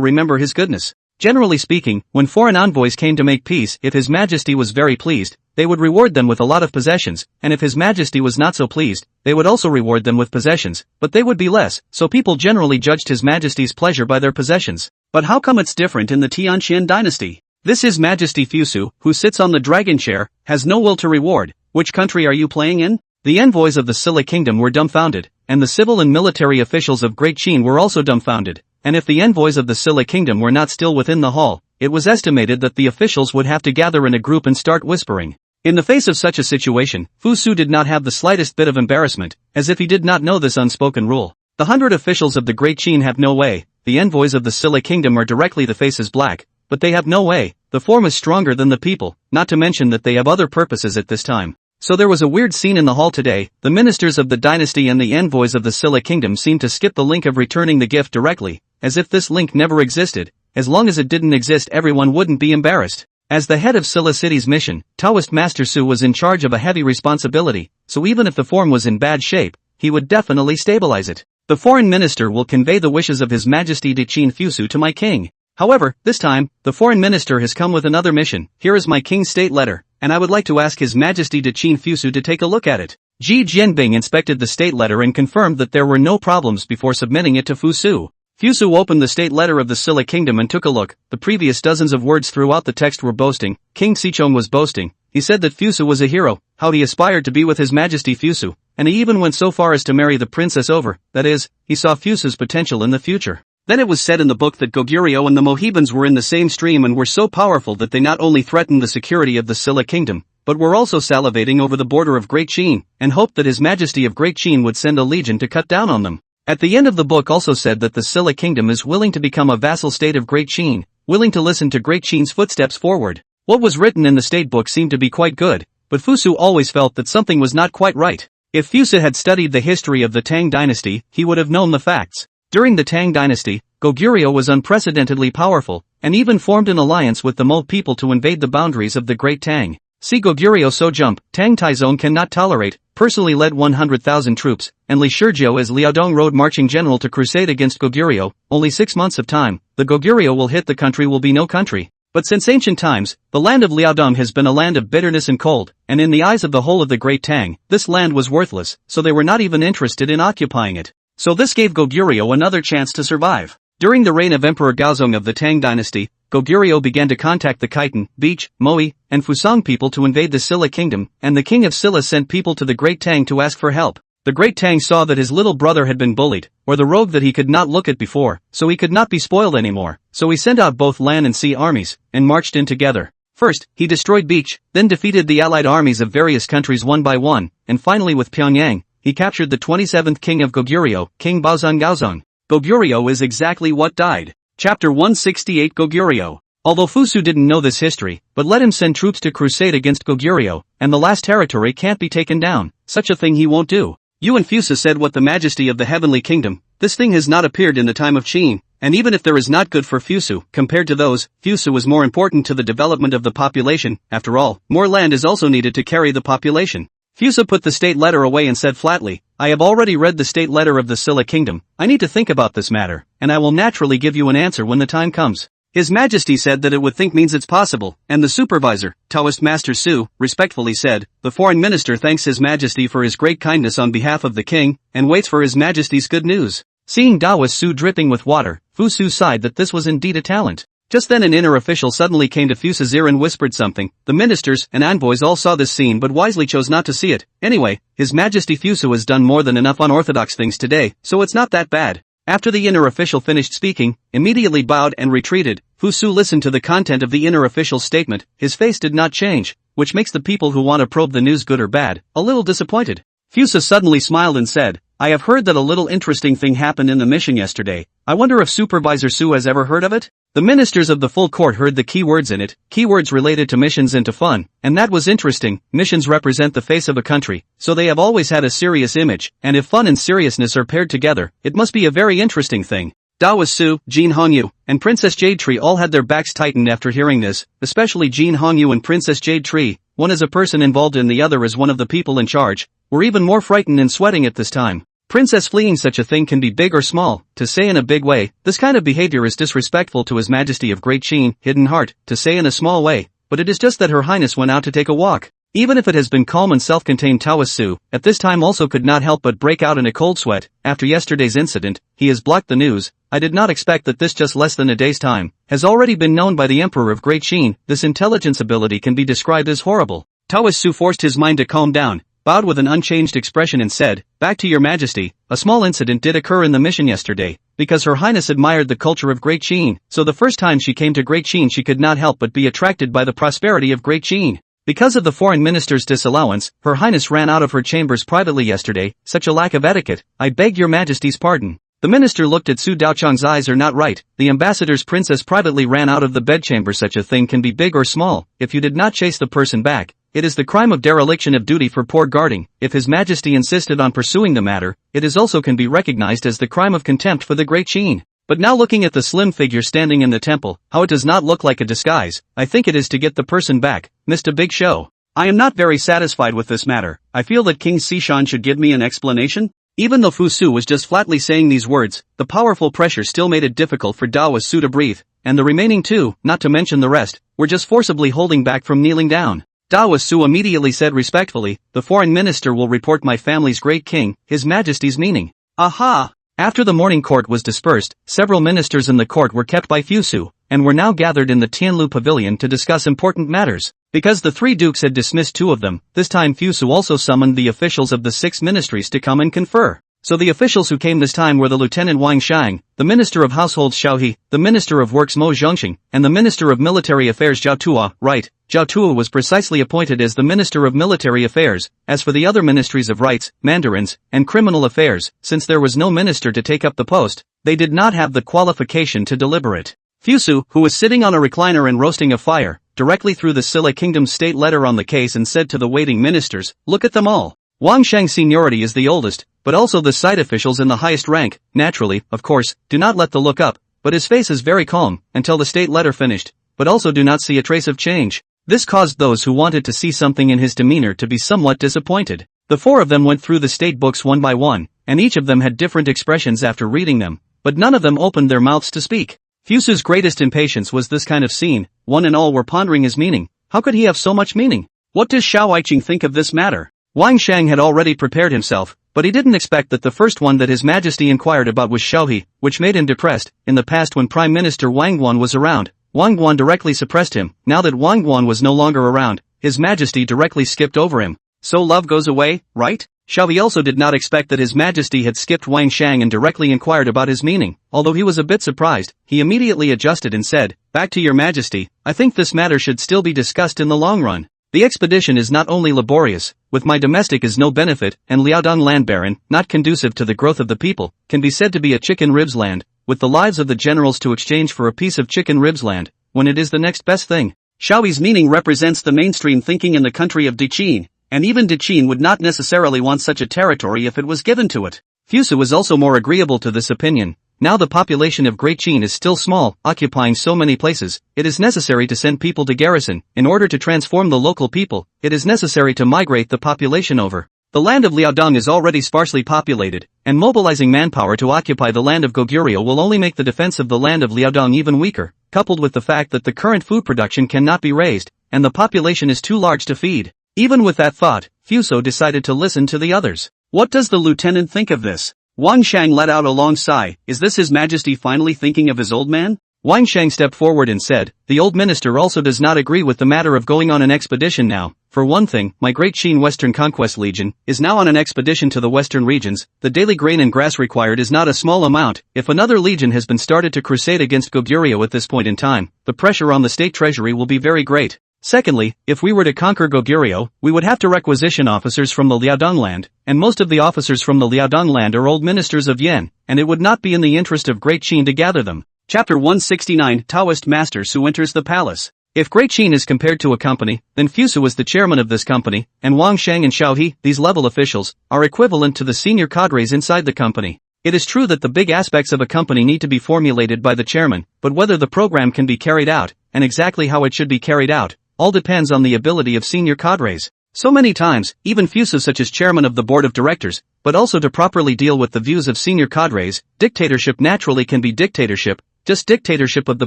remember his goodness. Generally speaking, when foreign envoys came to make peace, if His Majesty was very pleased, they would reward them with a lot of possessions, and if His Majesty was not so pleased, they would also reward them with possessions, but they would be less, so people generally judged His Majesty's pleasure by their possessions. But how come it's different in the Qin Dynasty? This His Majesty Fusu, who sits on the dragon chair, has no will to reward. Which country are you playing in? The envoys of the Silla kingdom were dumbfounded, and the civil and military officials of Great Qin were also dumbfounded, and if the envoys of the Silla kingdom were not still within the hall, it was estimated that the officials would have to gather in a group and start whispering. In the face of such a situation, Fusu did not have the slightest bit of embarrassment, as if he did not know this unspoken rule. The 100 officials of the Great Qin have no way, the envoys of the Silla kingdom are directly the faces black, but they have no way, the form is stronger than the people, not to mention that they have other purposes at this time. So there was a weird scene in the hall today. The ministers of the dynasty and the envoys of the Silla kingdom seemed to skip the link of returning the gift directly, as if this link never existed. As long as it didn't exist, everyone wouldn't be embarrassed. As the head of Silla City's mission, Taoist Master Su was in charge of a heavy responsibility, so even if the form was in bad shape, he would definitely stabilize it. The foreign minister will convey the wishes of His Majesty de Qin Fusu to my king. However, this time, the foreign minister has come with another mission. Here is my king's state letter, and I would like to ask His Majesty de Qin Fusu to take a look at it. Ji Jianbing inspected the state letter and confirmed that there were no problems before submitting it to Fusu. Fusu opened the state letter of the Silla kingdom and took a look. The previous dozens of words throughout the text were boasting. King Sichong was boasting. He said that Fusu was a hero, how he aspired to be with His Majesty Fusu, and he even went so far as to marry the princess over, that is, he saw Fusu's potential in the future. Then it was said in the book that Goguryeo and the Mohibans were in the same stream and were so powerful that they not only threatened the security of the Silla kingdom, but were also salivating over the border of Great Qin, and hoped that His Majesty of Great Qin would send a legion to cut down on them. At the end of the book also said that the Silla kingdom is willing to become a vassal state of Great Qin, willing to listen to Great Qin's footsteps forward. What was written in the state book seemed to be quite good, but Fusu always felt that something was not quite right. If Fusu had studied the history of the Tang dynasty, he would have known the facts. During the Tang dynasty, Goguryeo was unprecedentedly powerful, and even formed an alliance with the Mo people to invade the boundaries of the Great Tang. See Goguryeo so jump, Tang Taizong cannot tolerate, personally led 100,000 troops, and Li Shizhou as Liaodong road marching general to crusade against Goguryeo. Only 6 months of time, the Goguryeo will hit the country will be no country. But since ancient times, the land of Liaodong has been a land of bitterness and cold, and in the eyes of the whole of the Great Tang, this land was worthless, so they were not even interested in occupying it. So this gave Goguryeo another chance to survive. During the reign of Emperor Gaozong of the Tang dynasty, Goguryeo began to contact the Khitan, Beach, Moe, and Fusang people to invade the Silla kingdom, and the king of Silla sent people to the Great Tang to ask for help. The Great Tang saw that his little brother had been bullied, or the rogue that he could not look at before, so he could not be spoiled anymore, so he sent out both land and sea armies, and marched in together. First, he destroyed Beach, then defeated the allied armies of various countries one by one, and finally with Pyongyang, he captured the 27th king of Goguryeo, King Baozong Gaozong. Goguryeo is exactly what died. Chapter 168 Goguryeo. Although Fusu didn't know this history, but let him send troops to crusade against Goguryeo, and the last territory can't be taken down, such a thing he won't do. You and Fusu said what the majesty of the heavenly kingdom, this thing has not appeared in the time of Qin, and even if there is not good for Fusu, compared to those, Fusu is more important to the development of the population. After all, more land is also needed to carry the population. Fusu put the state letter away and said flatly, I have already read the state letter of the Silla kingdom, I need to think about this matter, and I will naturally give you an answer when the time comes. His Majesty said that it would think means it's possible, and the supervisor, Taoist Master Su, respectfully said, the foreign minister thanks His Majesty for his great kindness on behalf of the king, and waits for His Majesty's good news. Seeing Taoist Su dripping with water, Fusu sighed that this was indeed a talent. Just then an inner official suddenly came to Fusu's ear and whispered something. The ministers and envoys all saw this scene but wisely chose not to see it. Anyway, His Majesty Fusu has done more than enough unorthodox things today, so it's not that bad. After the inner official finished speaking, immediately bowed and retreated, Fusu listened to the content of the inner official's statement. His face did not change, which makes the people who want to probe the news good or bad, a little disappointed. Fusu suddenly smiled and said, I have heard that a little interesting thing happened in the mission yesterday. I wonder if Supervisor Su has ever heard of it? The ministers of the full court heard the key words in it, keywords related to missions and to fun, and that was interesting. Missions represent the face of a country, so they have always had a serious image, and if fun and seriousness are paired together, it must be a very interesting thing. Dawa Su, Jin Hongyu, and Princess Jade Tree all had their backs tightened after hearing this, especially Jin Hongyu and Princess Jade Tree, one as a person involved and the other as one of the people in charge, were even more frightened and sweating at this time. Princess fleeing such a thing can be big or small, to say in a big way, this kind of behavior is disrespectful to His Majesty of Great Qin, Hidden Heart, to say in a small way, but it is just that Her Highness went out to take a walk. Even if it has been calm and self-contained, Tawas Su, at this time also could not help but break out in a cold sweat. After yesterday's incident, he has blocked the news. I did not expect that this just less than a day's time has already been known by the Emperor of Great Qin. This intelligence ability can be described as horrible. Tawas Su forced his mind to calm down, bowed with an unchanged expression and said, "Back to your Majesty, a small incident did occur in the mission yesterday, because Her Highness admired the culture of Great Qin, so the first time she came to Great Qin she could not help but be attracted by the prosperity of Great Qin. Because of the foreign minister's disallowance, Her Highness ran out of her chambers privately yesterday, such a lack of etiquette, I beg your Majesty's pardon." The minister looked at Su Daochang's eyes are not right, the ambassador's princess privately ran out of the bedchamber. Such a thing can be big or small, if you did not chase the person back. It is the crime of dereliction of duty for poor guarding. If His Majesty insisted on pursuing the matter, it is also can be recognized as the crime of contempt for the Great Qin. But now looking at the slim figure standing in the temple, how it does not look like a disguise, I think it is to get the person back, missed a big show. I am not very satisfied with this matter. I feel that King Sishan should give me an explanation. Even though Fu Su was just flatly saying these words, the powerful pressure still made it difficult for Dawa Su to breathe, and the remaining two, not to mention the rest, were just forcibly holding back from kneeling down. Dawa Su immediately said respectfully, "The foreign minister will report my family's great king, His Majesty's meaning." Aha! After the morning court was dispersed, several ministers in the court were kept by Fu Su, and were now gathered in the Tianlu pavilion to discuss important matters. Because the three dukes had dismissed two of them, this time Fu Su also summoned the officials of the 6 ministries to come and confer. So the officials who came this time were the Lieutenant Wang Shang, the Minister of Households Xiao He, the Minister of Works Mo Zhongxing, and the Minister of Military Affairs Zhao Tua. Right, Zhao Tua was precisely appointed as the Minister of Military Affairs. As for the other ministries of rights, mandarins, and criminal affairs, since there was no minister to take up the post, they did not have the qualification to deliberate. Fu Su, who was sitting on a recliner and roasting a fire, directly threw the Silla Kingdom's state letter on the case and said to the waiting ministers, "Look at them all. Wang Shang's seniority is the oldest, but also the side officials in the highest rank. Naturally, of course, do not let the look up, but his face is very calm, until the state letter finished, but also do not see a trace of change." This caused those who wanted to see something in his demeanor to be somewhat disappointed. The 4 of them went through the state books one by one, and each of them had different expressions after reading them, but none of them opened their mouths to speak. Fu Su's greatest impatience was this kind of scene. One and all were pondering his meaning. How could he have so much meaning? What does Xiao Aiqing think of this matter? Wang Shang had already prepared himself, but he didn't expect that the first one that His Majesty inquired about was Xiao He, which made him depressed. In the past, when Prime Minister Wang Guan was around, Wang Guan directly suppressed him. Now that Wang Guan was no longer around, His Majesty directly skipped over him. So love goes away, right? Xiao He also did not expect that His Majesty had skipped Wang Shang and directly inquired about his meaning. Although he was a bit surprised, he immediately adjusted and said, "Back to your Majesty, I think this matter should still be discussed in the long run. The expedition is not only laborious, with my domestic is no benefit, and Liaodong land barren, not conducive to the growth of the people, can be said to be a chicken ribs land, with the lives of the generals to exchange for a piece of chicken ribs land, when it is the next best thing." Xiao He's meaning represents the mainstream thinking in the country of Qin, and even Qin would not necessarily want such a territory if it was given to it. Fu Su was also more agreeable to this opinion. Now the population of Great Qin is still small, occupying so many places. It is necessary to send people to garrison. In order to transform the local people, it is necessary to migrate the population over. The land of Liaodong is already sparsely populated, and mobilizing manpower to occupy the land of Goguryeo will only make the defense of the land of Liaodong even weaker, coupled with the fact that the current food production cannot be raised, and the population is too large to feed. Even with that thought, Fu Su decided to listen to the others. What does the lieutenant think of this? Wang Shang let out a long sigh. Is this His Majesty finally thinking of his old man? Wang Shang stepped forward and said, "The old minister also does not agree with the matter of going on an expedition now. For one thing, my Great Qin Western Conquest Legion is now on an expedition to the western regions. The daily grain and grass required is not a small amount. If another legion has been started to crusade against Goguryeo at this point in time, the pressure on the state treasury will be very great. Secondly, if we were to conquer Goguryeo, we would have to requisition officers from the Liaodong land, and most of the officers from the Liaodong land are old ministers of Yen, and it would not be in the interest of Great Qin to gather them. Chapter 169 Taoist Master Su enters the palace. If Great Qin is compared to a company, then Fusu is the chairman of this company, and Wang Shang and Xiao He, these level officials, are equivalent to the senior cadres inside the company. It is true that the big aspects of a company need to be formulated by the chairman, but whether the program can be carried out, and exactly how it should be carried out, all depends on the ability of senior cadres. So many times, even Fusu such as chairman of the board of directors, but also to properly deal with the views of senior cadres, dictatorship naturally can be dictatorship, just dictatorship of the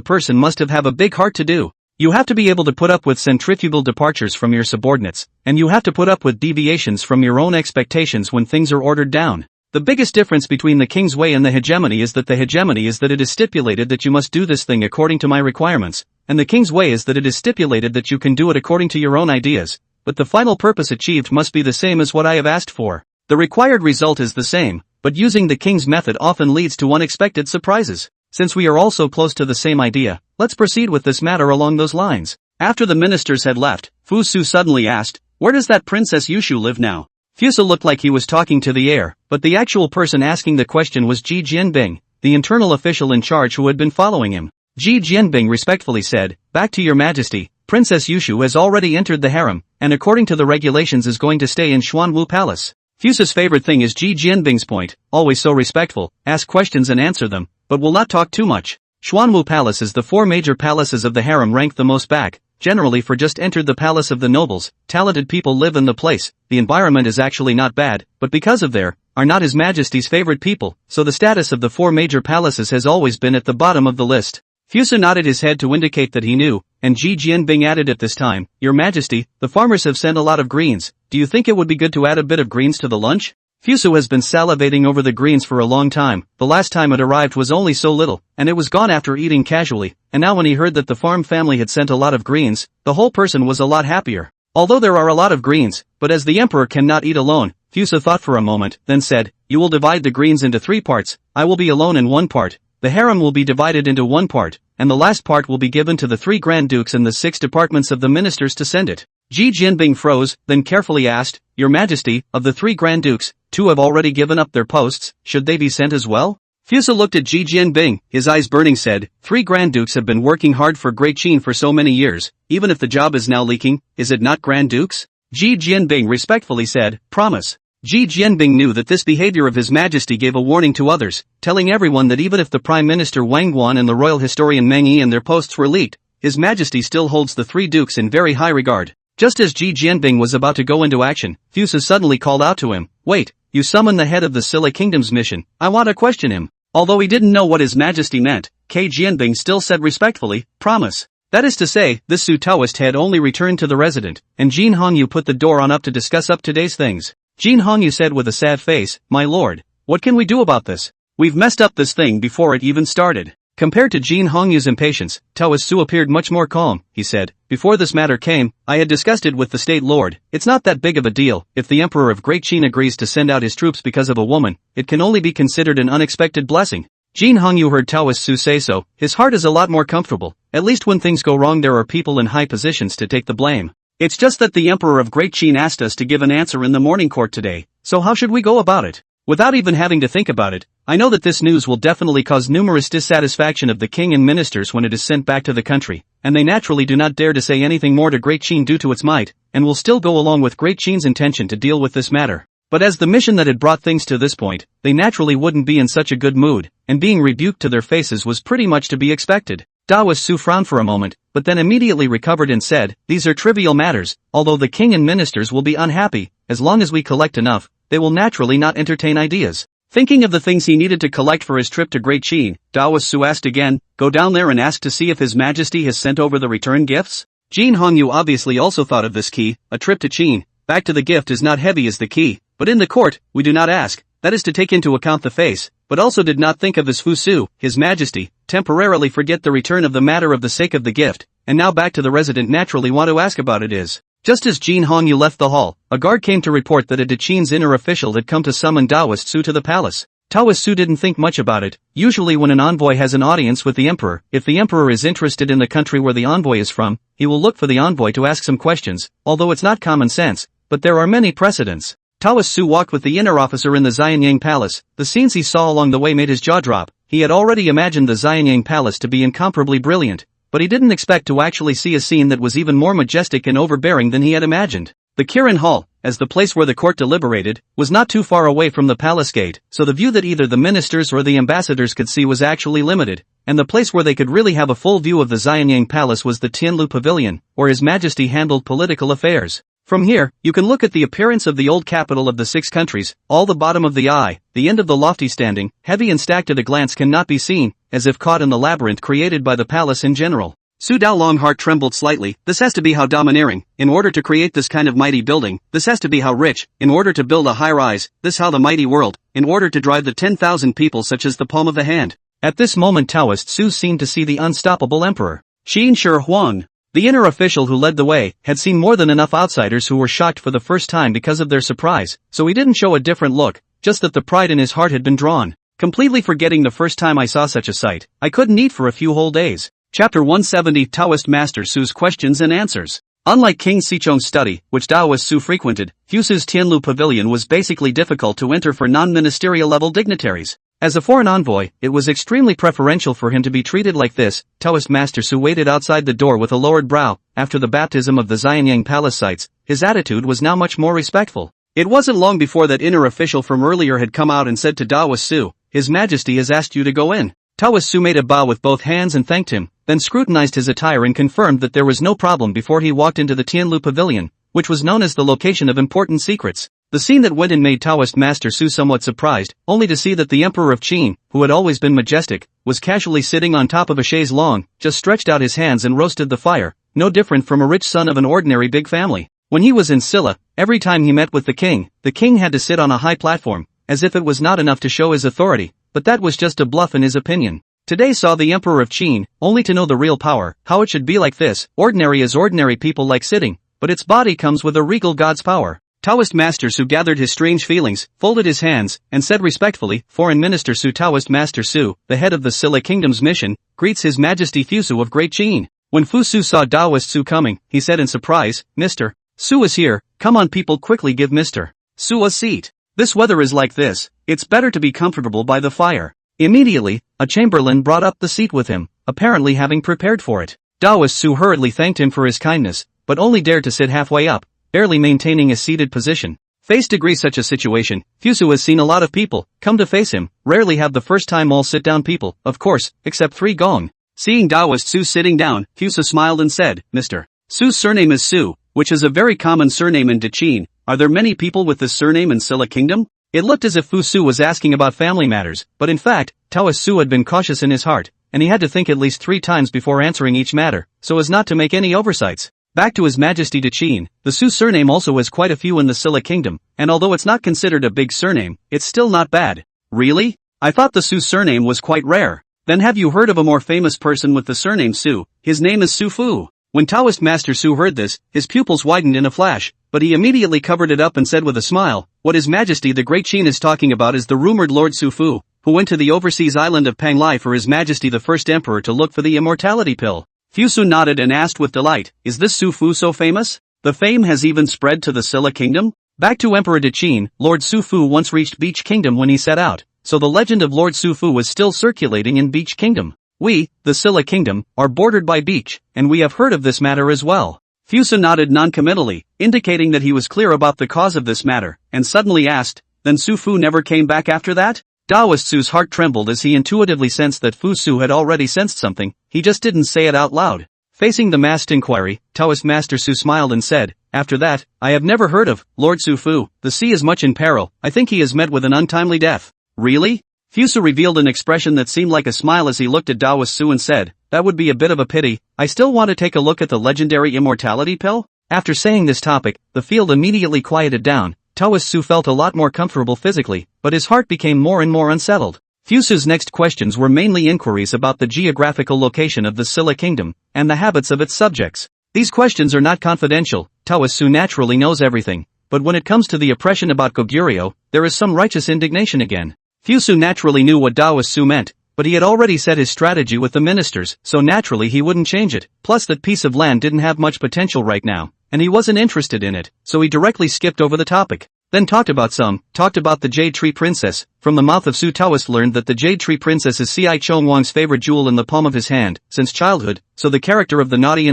person must have a big heart to do. You have to be able to put up with centrifugal departures from your subordinates, and you have to put up with deviations from your own expectations when things are ordered down. The biggest difference between the king's way and the hegemony is that the hegemony is that it is stipulated that you must do this thing according to my requirements, and the king's way is that it is stipulated that you can do it according to your own ideas, but the final purpose achieved must be the same as what I have asked for. The required result is the same, but using the king's method often leads to unexpected surprises. Since we are all so close to the same idea, let's proceed with this matter along those lines. After the ministers had left, Fu Su suddenly asked, "Where does that Princess Yushu live now?" Fusu looked like he was talking to the air, but the actual person asking the question was Ji Jianbing, the internal official in charge who had been following him. Ji Jianbing respectfully said, "Back to your majesty, Princess Yushu has already entered the harem, and according to the regulations is going to stay in Xuanwu Palace." Fusu's favorite thing is Ji Jianbing's point, always so respectful, ask questions and answer them, but will not talk too much. Xuanwu Palace is the four major palaces of the harem ranked the most back, generally for just entered the palace of the nobles, talented people live in the place, the environment is actually not bad, but because of there, are not His Majesty's favorite people, so the status of the four major palaces has always been at the bottom of the list. Fusu nodded his head to indicate that he knew, and Ji Jianbing added at this time, "Your Majesty, the farmers have sent a lot of greens, do you think it would be good to add a bit of greens to the lunch?" Fusu has been salivating over the greens for a long time, the last time it arrived was only so little, and it was gone after eating casually, and now when he heard that the farm family had sent a lot of greens, the whole person was a lot happier. Although there are a lot of greens, but as the emperor cannot eat alone, Fusu thought for a moment, then said, "You will divide the greens into 3 parts, I will be alone in 1 part, the harem will be divided into 1 part, and the last part will be given to the 3 Grand Dukes and the 6 departments of the ministers to send it." Ji Jianbing froze, then carefully asked, "Your Majesty, of the 3 Grand Dukes, 2 have already given up their posts, should they be sent as well?" Fusu looked at Ji Jianbing, his eyes burning said, 3 Grand Dukes have been working hard for Great Qin for so many years, even if the job is now leaking, is it not Grand Dukes? Ji Jianbing respectfully said, "Promise." Ji Jianbing knew that this behavior of His Majesty gave a warning to others, telling everyone that even if the Prime Minister Wang Guan and the royal historian Meng Yi and their posts were leaked, His Majesty still holds the 3 dukes in very high regard. Just as Ji Jianbing was about to go into action, Fusu suddenly called out to him, "Wait, you summon the head of the Silla Kingdom's mission, I want to question him." Although he didn't know what His Majesty meant, K. Jianbing still said respectfully, "Promise." That is to say, this Su Taoist had only returned to the resident, and Jin Hongyu put the door on up to discuss up today's things. Jin Hongyu said with a sad face, "My lord, what can we do about this? We've messed up this thing before it even started." Compared to Jin Hongyu's impatience, Taoist Su appeared much more calm. He said, "Before this matter came, I had discussed it with the state lord, it's not that big of a deal, if the emperor of Great Qin agrees to send out his troops because of a woman, it can only be considered an unexpected blessing." Jin Hongyu heard Taoist Su say so, his heart is a lot more comfortable, at least when things go wrong there are people in high positions to take the blame. It's just that the emperor of Great Qin asked us to give an answer in the morning court today, so how should we go about it? Without even having to think about it, I know that this news will definitely cause numerous dissatisfaction of the king and ministers when it is sent back to the country, and they naturally do not dare to say anything more to Great Qin due to its might, and will still go along with Great Qin's intention to deal with this matter. But as the mission that had brought things to this point, they naturally wouldn't be in such a good mood, and being rebuked to their faces was pretty much to be expected. Taoist Su frowned for a moment, but then immediately recovered and said, "These are trivial matters, although the king and ministers will be unhappy, as long as we collect enough, they will naturally not entertain ideas." Thinking of the things he needed to collect for his trip to Great Qin, Taoist Su asked again, "Go down there and ask to see if His Majesty has sent over the return gifts?" Jin Hongyu obviously also thought of this key, a trip to Qin, back to the gift is not heavy as the key, but in the court, we do not ask, that is to take into account the face, but also did not think of his Fusu, His Majesty, temporarily forget the return of the matter of the sake of the gift, and now back to the resident naturally want to ask about it is. Just as Jin Hongyu left the hall, a guard came to report that a Qin's inner official had come to summon Taoist Su to the palace. Taoist Su didn't think much about it. Usually when an envoy has an audience with the emperor, if the emperor is interested in the country where the envoy is from, he will look for the envoy to ask some questions, although it's not common sense, but there are many precedents. Taoist Su walked with the inner officer in the Xianyang Palace. The scenes he saw along the way made his jaw drop. He had already imagined the Xianyang Palace to be incomparably brilliant, but he didn't expect to actually see a scene that was even more majestic and overbearing than he had imagined. The Kirin Hall, as the place where the court deliberated, was not too far away from the palace gate, so the view that either the ministers or the ambassadors could see was actually limited, and the place where they could really have a full view of the Xianyang Palace was the Tianlu Pavilion, where His Majesty handled political affairs. From here, you can look at the appearance of the old capital of the 6 countries, all the bottom of the eye, the end of the lofty standing, heavy and stacked at a glance cannot be seen, as if caught in the labyrinth created by the palace in general. Su Daolong's heart trembled slightly. This has to be how domineering, in order to create this kind of mighty building. This has to be how rich, in order to build a high-rise. This how the mighty world, in order to drive the 10,000 people such as the palm of a hand. At this moment Taoist Su seemed to see the unstoppable emperor. Xin Shi Huang, the inner official who led the way, had seen more than enough outsiders who were shocked for the first time because of their surprise, so he didn't show a different look, just that the pride in his heart had been drawn. Completely forgetting the first time I saw such a sight, I couldn't eat for a few whole days. Chapter 170 Taoist Master Su's Questions and Answers. Unlike King Sichong's study, which Taoist Su frequented, Fusu's Tianlu Pavilion was basically difficult to enter for non-ministerial level dignitaries. As a foreign envoy, it was extremely preferential for him to be treated like this. Taoist Master Su waited outside the door with a lowered brow. After the baptism of the Xianyang Palace sites, his attitude was now much more respectful. It wasn't long before that inner official from earlier had come out and said to Taoist Su, "His Majesty has asked you to go in." Taoist Su made a bow with both hands and thanked him, then scrutinized his attire and confirmed that there was no problem before he walked into the Tianlu Pavilion, which was known as the location of important secrets. The scene that went in made Taoist Master Su somewhat surprised, only to see that the Emperor of Qin, who had always been majestic, was casually sitting on top of a chaise longue, just stretched out his hands and roasted the fire, no different from a rich son of an ordinary big family. When he was in Silla, every time he met with the king had to sit on a high platform, as if it was not enough to show his authority, but that was just a bluff in his opinion. Today saw the Emperor of Qin, only to know the real power, how it should be like this, ordinary as ordinary people like sitting, but its body comes with a regal god's power. Taoist Master Su gathered his strange feelings, folded his hands, and said respectfully, Foreign Minister Su. Taoist Master Su, the head of the Silla Kingdom's mission, greets His Majesty Fusu of Great Qin. When Fusu saw Taoist Su coming, he said in surprise, Mr. Su is here, come on people quickly give Mr. Su a seat. This weather is like this, it's better to be comfortable by the fire. Immediately, a chamberlain brought up the seat with him, apparently having prepared for it. Taoist Su hurriedly thanked him for his kindness, but only dared to sit halfway up, barely maintaining a seated position. Face degree such a situation, Fusu has seen a lot of people come to face him, rarely have the first time all sit down people, of course, except 3 Gong. Seeing Taoist Su sitting down, Fusu smiled and said, Mr. Su's surname is Su, which is a very common surname in Qin. Are there many people with this surname in Silla Kingdom? It looked as if Fusu was asking about family matters, but in fact, Taoist Su had been cautious in his heart, and he had to think at least 3 times before answering each matter, so as not to make any oversights. Back to His Majesty Qin, the Su surname also has quite a few in the Silla Kingdom, and although it's not considered a big surname, it's still not bad. Really? I thought the Su surname was quite rare. Then have you heard of a more famous person with the surname Su? His name is Su Fu. When Taoist Master Su heard this, his pupils widened in a flash, but he immediately covered it up and said with a smile, what His Majesty the Great Qin is talking about is the rumored Lord Su Fu, who went to the overseas island of Panglai for His Majesty the First Emperor to look for the immortality pill. Fusu nodded and asked with delight, is this Su Fu so famous? The fame has even spread to the Silla Kingdom? Back to Emperor Qin, Lord Su Fu once reached Beach Kingdom when he set out, so the legend of Lord Su Fu was still circulating in Beach Kingdom. We, the Silla Kingdom, are bordered by beach, and we have heard of this matter as well. Fusu nodded noncommittally, indicating that he was clear about the cause of this matter, and suddenly asked, then Su Fu never came back after that? Taoist Su's heart trembled as he intuitively sensed that Fusu had already sensed something, he just didn't say it out loud. Facing the masked inquiry, Taoist Master Su smiled and said, after that, I have never heard of Lord Su Fu. The sea is much in peril, I think he has met with an untimely death. Really? Fusu revealed an expression that seemed like a smile as he looked at Taoist Su and said, that would be a bit of a pity, I still want to take a look at the legendary immortality pill? After saying this topic, the field immediately quieted down. Taoist Su felt a lot more comfortable physically, but his heart became more and more unsettled. Fusu's next questions were mainly inquiries about the geographical location of the Silla Kingdom, and the habits of its subjects. These questions are not confidential, Taoist Su naturally knows everything, but when it comes to the oppression about Goguryeo, there is some righteous indignation again. Fusu naturally knew what Daoist Su meant, but he had already set his strategy with the ministers, so naturally he wouldn't change it, plus that piece of land didn't have much potential right now, and he wasn't interested in it, so he directly skipped over the topic. Then talked about the Jade Tree Princess. From the mouth of Su, Taoist learned that the Jade Tree Princess is Ci Chongwang's favorite jewel in the palm of his hand, since childhood, so the character of the naughty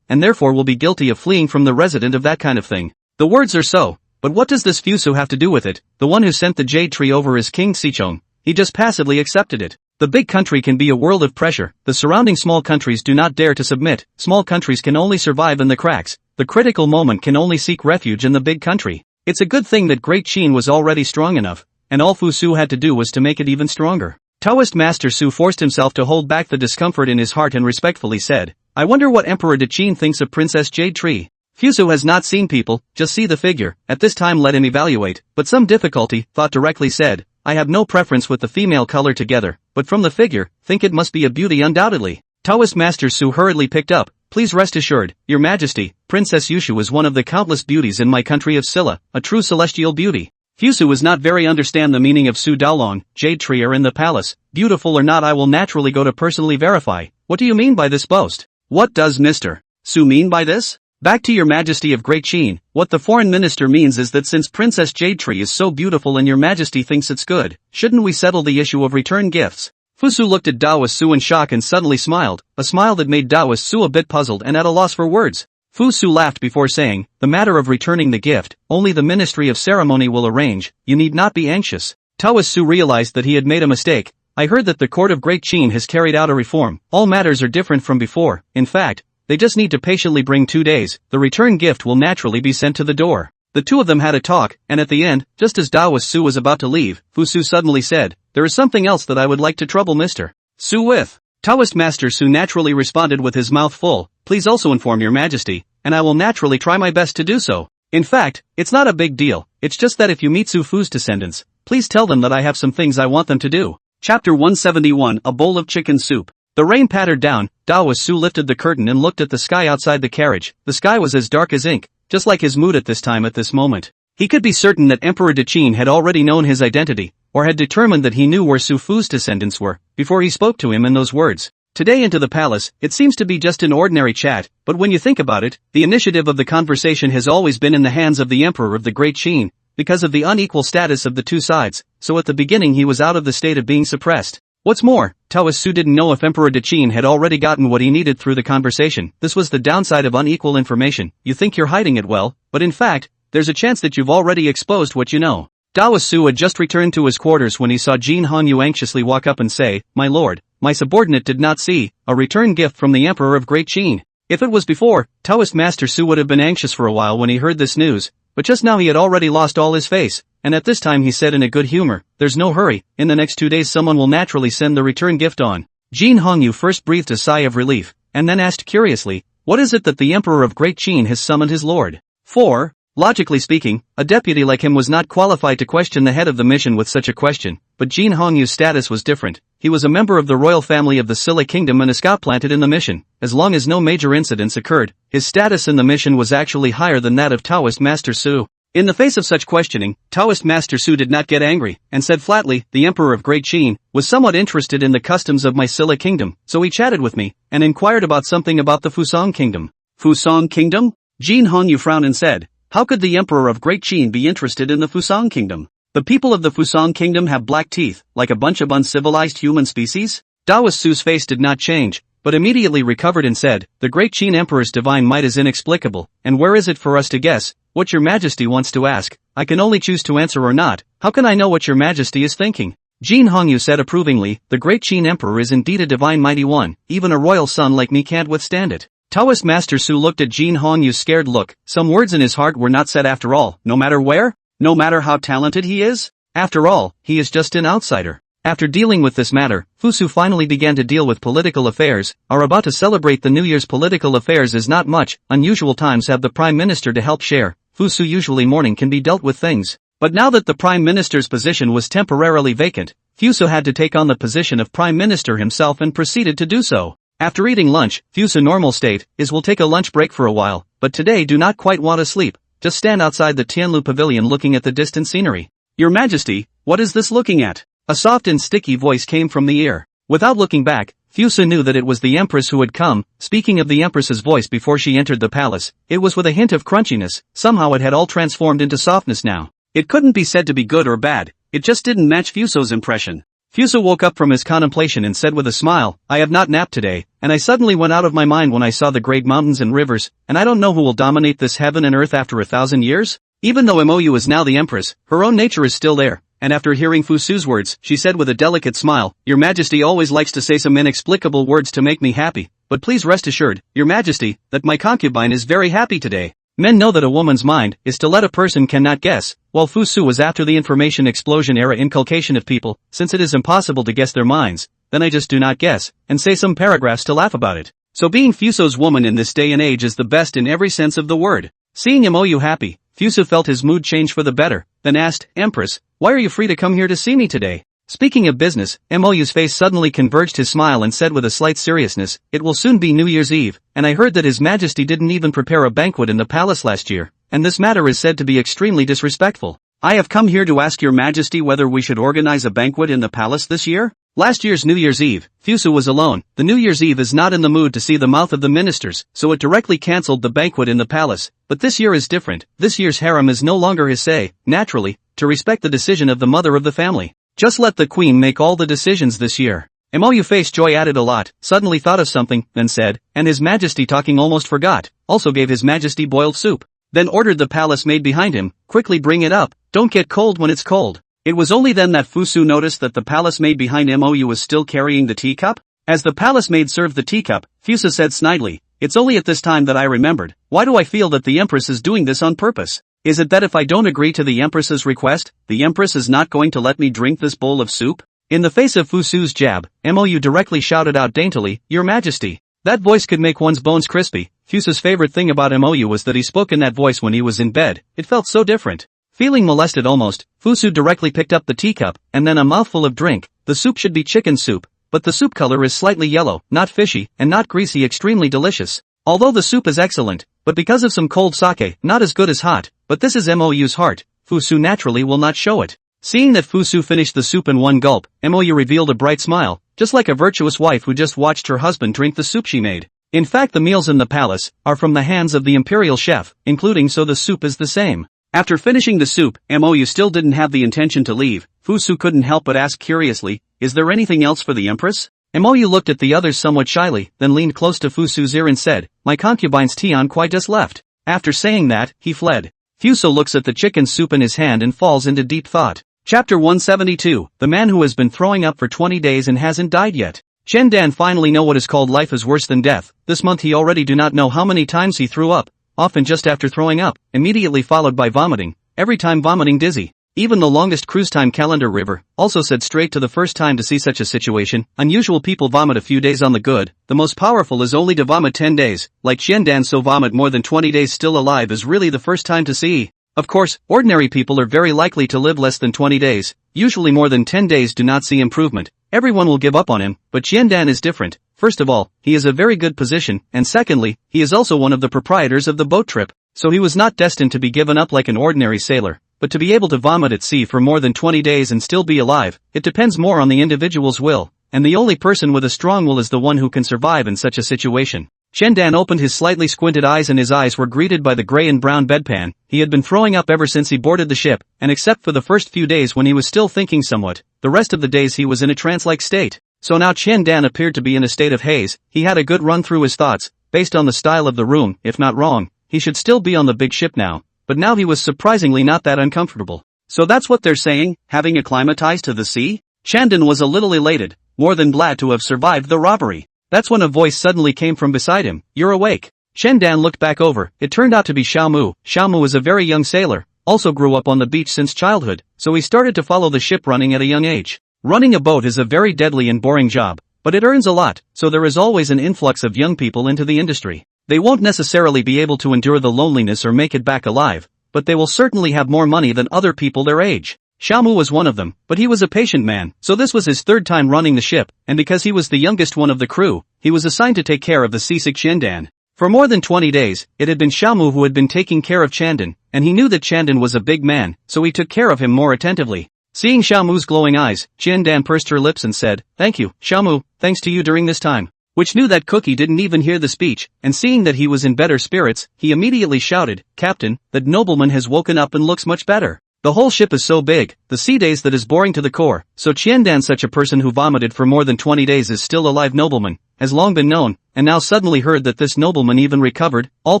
and therefore will be guilty of fleeing from the resident of that kind of thing. The words are so, but what does this Fusu have to do with it? The one who sent the Jade Tree over is King Xichong. He just passively accepted it. The big country can be a world of pressure, the surrounding small countries do not dare to submit, small countries can only survive in the cracks, the critical moment can only seek refuge in the big country. It's a good thing that Great Qin was already strong enough, and all Fusu had to do was to make it even stronger. Taoist Master Su forced himself to hold back the discomfort in his heart and respectfully said, I wonder what Emperor de Qin thinks of Princess Jade Tree. Fusu has not seen people, just see the figure, at this time let him evaluate, but some difficulty, thought directly said, I have no preference with the female color together, but from the figure, think it must be a beauty undoubtedly. Taoist Master Su hurriedly picked up, please rest assured, Your Majesty, Princess Yushu is one of the countless beauties in my country of Silla, a true celestial beauty. Fusu was not very understand the meaning of Su Daolong, Jade Tree are in the palace, beautiful or not I will naturally go to personally verify. What do you mean by this boast? What does Mr. Su mean by this? Back to Your Majesty of Great Qin, what the foreign minister means is that since Princess Jade Tree is so beautiful and Your Majesty thinks it's good, shouldn't we settle the issue of return gifts? Fusu looked at Daoist Su in shock and suddenly smiled, a smile that made Daoist Su a bit puzzled and at a loss for words. Fusu laughed before saying, the matter of returning the gift, only the Ministry of Ceremony will arrange, you need not be anxious. Taoist Su realized that he had made a mistake. I heard that the court of Great Qin has carried out a reform, all matters are different from before, in fact, they just need to patiently bring 2 days, the return gift will naturally be sent to the door. The two of them had a talk, and at the end, just as Daoist Su was about to leave, Fusu suddenly said, there is something else that I would like to trouble Mr. Su with. Taoist Master Su naturally responded with his mouth full, please also inform Your Majesty, and I will naturally try my best to do so. In fact, it's not a big deal, it's just that if you meet Su Fu's descendants, please tell them that I have some things I want them to do. Chapter 171 A Bowl of Chicken Soup. The rain pattered down, Daoist Su lifted the curtain and looked at the sky outside the carriage. The sky was as dark as ink, just like his mood at this moment. He could be certain that Emperor de Qin had already known his identity, or had determined that he knew where Su Fu's descendants were, before he spoke to him in those words. Today into the palace, it seems to be just an ordinary chat, but when you think about it, the initiative of the conversation has always been in the hands of the Emperor of the Great Qin, because of the unequal status of the two sides, so at the beginning he was out of the state of being suppressed. What's more, Taoist Su didn't know if Emperor de Qin had already gotten what he needed through the conversation. This was the downside of unequal information. You think you're hiding it well, but in fact, there's a chance that you've already exposed what you know. Daoist Su had just returned to his quarters when he saw Jin Hongyu anxiously walk up and say, my lord, my subordinate did not see a return gift from the Emperor of Great Qin. If it was before, Taoist Master Su would have been anxious for a while when he heard this news, but just now he had already lost all his face, and at this time he said in a good humor, there's no hurry, in the next 2 days someone will naturally send the return gift on. Jin Hongyu first breathed a sigh of relief, and then asked curiously, what is it that the Emperor of Great Qin has summoned his lord for? Logically speaking, a deputy like him was not qualified to question the head of the mission with such a question, but Jin Hongyu's status was different. He was a member of the royal family of the Silla Kingdom and a scout planted in the mission. As long as no major incidents occurred, his status in the mission was actually higher than that of Taoist Master Su. In the face of such questioning, Taoist Master Su did not get angry, and said flatly, the Emperor of Great Qin was somewhat interested in the customs of my Silla Kingdom, so he chatted with me, and inquired about something about the Fusang Kingdom. Fusang Kingdom? Jin Hongyu frowned and said, how could the Emperor of Great Qin be interested in the Fusang Kingdom? The people of the Fusang Kingdom have black teeth, like a bunch of uncivilized human species? Daoist Su's face did not change, but immediately recovered and said, the Great Qin Emperor's divine might is inexplicable, and where is it for us to guess? What your majesty wants to ask, I can only choose to answer or not. How can I know what your majesty is thinking? Jin Hongyu said approvingly, the Great Qin Emperor is indeed a divine mighty one, even a royal son like me can't withstand it. Taoist Master Su looked at Jin Hongyu's scared look. Some words in his heart were not said after all, no matter where, no matter how talented he is. After all, he is just an outsider. After dealing with this matter, Fusu finally began to deal with political affairs. Are about to celebrate the New Year's political affairs is not much, unusual times have the Prime Minister to help share. Fusu usually morning can be dealt with things. But now that the Prime Minister's position was temporarily vacant, Fusu had to take on the position of Prime Minister himself and proceeded to do so. After eating lunch, Fusu normal state is will take a lunch break for a while, but today do not quite want to sleep, just stand outside the Tianlu Pavilion looking at the distant scenery. Your Majesty, what is this looking at? A soft and sticky voice came from the ear. Without looking back, Fusu knew that it was the Empress who had come. Speaking of the Empress's voice before she entered the palace, it was with a hint of crunchiness. Somehow it had all transformed into softness now. It couldn't be said to be good or bad, it just didn't match Fuso's impression. Fuso woke up from his contemplation and said with a smile, I have not napped today, and I suddenly went out of my mind when I saw the great mountains and rivers, and I don't know who will dominate this heaven and earth after 1,000 years? Even though Mou is now the Empress, her own nature is still there, and after hearing Fusu's words, she said with a delicate smile, Your Majesty always likes to say some inexplicable words to make me happy, but please rest assured, Your Majesty, that my concubine is very happy today. Men know that a woman's mind is to let a person cannot guess, while Fusu was after the information explosion era inculcation of people, since it is impossible to guess their minds, then I just do not guess, and say some paragraphs to laugh about it. So being Fuso's woman in this day and age is the best in every sense of the word. Seeing Mou happy, Fusu felt his mood change for the better, then asked, Empress, why are you free to come here to see me today? Speaking of business, Mou's face suddenly converged his smile and said with a slight seriousness, It will soon be New Year's Eve, and I heard that His Majesty didn't even prepare a banquet in the palace last year, and this matter is said to be extremely disrespectful. I have come here to ask Your Majesty whether we should organize a banquet in the palace this year? Last year's New Year's Eve, Fusu was alone. The New Year's Eve is not in the mood to see the mouth of the ministers, so it directly cancelled the banquet in the palace. But this year is different. This year's harem is no longer his say, naturally, to respect the decision of the mother of the family. Just let the queen make all the decisions this year. Mou faced joy added a lot, suddenly thought of something, then said, and His Majesty talking almost forgot, also gave His Majesty boiled soup. Then ordered the palace maid behind him, quickly bring it up, don't get cold when it's cold. It was only then that Fusu noticed that the palace maid behind Mou was still carrying the teacup. As the palace maid served the teacup, Fusu said snidely, It's only at this time that I remembered, why do I feel that the Empress is doing this on purpose? Is it that if I don't agree to the Empress's request, the Empress is not going to let me drink this bowl of soup? In the face of Fusu's jab, Mou directly shouted out daintily, Your Majesty. That voice could make one's bones crispy. Fusu's favorite thing about Mou was that he spoke in that voice when he was in bed, it felt so different. Feeling molested almost, Fusu directly picked up the teacup, and then a mouthful of drink. The soup should be chicken soup, but the soup color is slightly yellow, not fishy, and not greasy, extremely delicious. Although the soup is excellent, but because of some cold sake, not as good as hot, but this is Mou's heart, Fusu naturally will not show it. Seeing that Fusu finished the soup in one gulp, Mou revealed a bright smile, just like a virtuous wife who just watched her husband drink the soup she made. In fact, the meals in the palace are from the hands of the imperial chef, including so the soup is the same. After finishing the soup, Mou still didn't have the intention to leave. Fusu couldn't help but ask curiously, Is there anything else for the Empress? Mou looked at the others somewhat shyly, then leaned close to Fusu's ear and said, My concubine's Tian quite just left. After saying that, he fled. Fusu looks at the chicken soup in his hand and falls into deep thought. Chapter 172, The Man Who Has Been Throwing Up for 20 Days and Hasn't Died Yet. Qin Dan finally know what is called life is worse than death. This month he already do not know how many times he threw up, often just after throwing up, immediately followed by vomiting, every time vomiting dizzy. Even the longest cruise time calendar river also said straight to the first time to see such a situation. Unusual people vomit a few days on the good, the most powerful is only to vomit 10 days, like Qin Dan, so vomit more than 20 days still alive is really the first time to see. Of course, ordinary people are very likely to live less than 20 days, usually more than 10 days do not see improvement. Everyone will give up on him, but Qin Dan is different. First of all, he is a very good position, and secondly, he is also one of the proprietors of the boat trip, so he was not destined to be given up like an ordinary sailor. But to be able to vomit at sea for more than 20 days and still be alive, it depends more on the individual's will, and the only person with a strong will is the one who can survive in such a situation. Qin Dan opened his slightly squinted eyes and his eyes were greeted by the gray and brown bedpan. He had been throwing up ever since he boarded the ship, and except for the first few days when he was still thinking somewhat, the rest of the days he was in a trance-like state. So now Qin Dan appeared to be in a state of haze. He had a good run through his thoughts, based on the style of the room, if not wrong, he should still be on the big ship now. But now he was surprisingly not that uncomfortable. So that's what they're saying, having acclimatized to the sea? Chandon was a little elated, more than glad to have survived the robbery. That's when a voice suddenly came from beside him, You're awake. Qin Dan looked back over, it turned out to be Xiaomu. Xiaomu is a very young sailor, also grew up on the beach since childhood, so he started to follow the ship running at a young age. Running a boat is a very deadly and boring job, but it earns a lot, so there is always an influx of young people into the industry. They won't necessarily be able to endure the loneliness or make it back alive, but they will certainly have more money than other people their age. Xiaomu was one of them, but he was a patient man, so this was his third time running the ship, and because he was the youngest one of the crew, he was assigned to take care of the seasick Qin Dan. For more than 20 days, it had been Xiaomu who had been taking care of Chandon, and he knew that Chandon was a big man, so he took care of him more attentively. Seeing Xiaomu's glowing eyes, Qin Dan pursed her lips and said, "Thank you, Xiaomu, thanks to you during this time." Which knew that Cookie didn't even hear the speech, and seeing that he was in better spirits, he immediately shouted, "Captain, that nobleman has woken up and looks much better. The whole ship is so big, the sea days that is boring to the core, so Qiandan, such a person who vomited for more than 20 days is still alive nobleman, has long been known, and now suddenly heard that this nobleman even recovered, all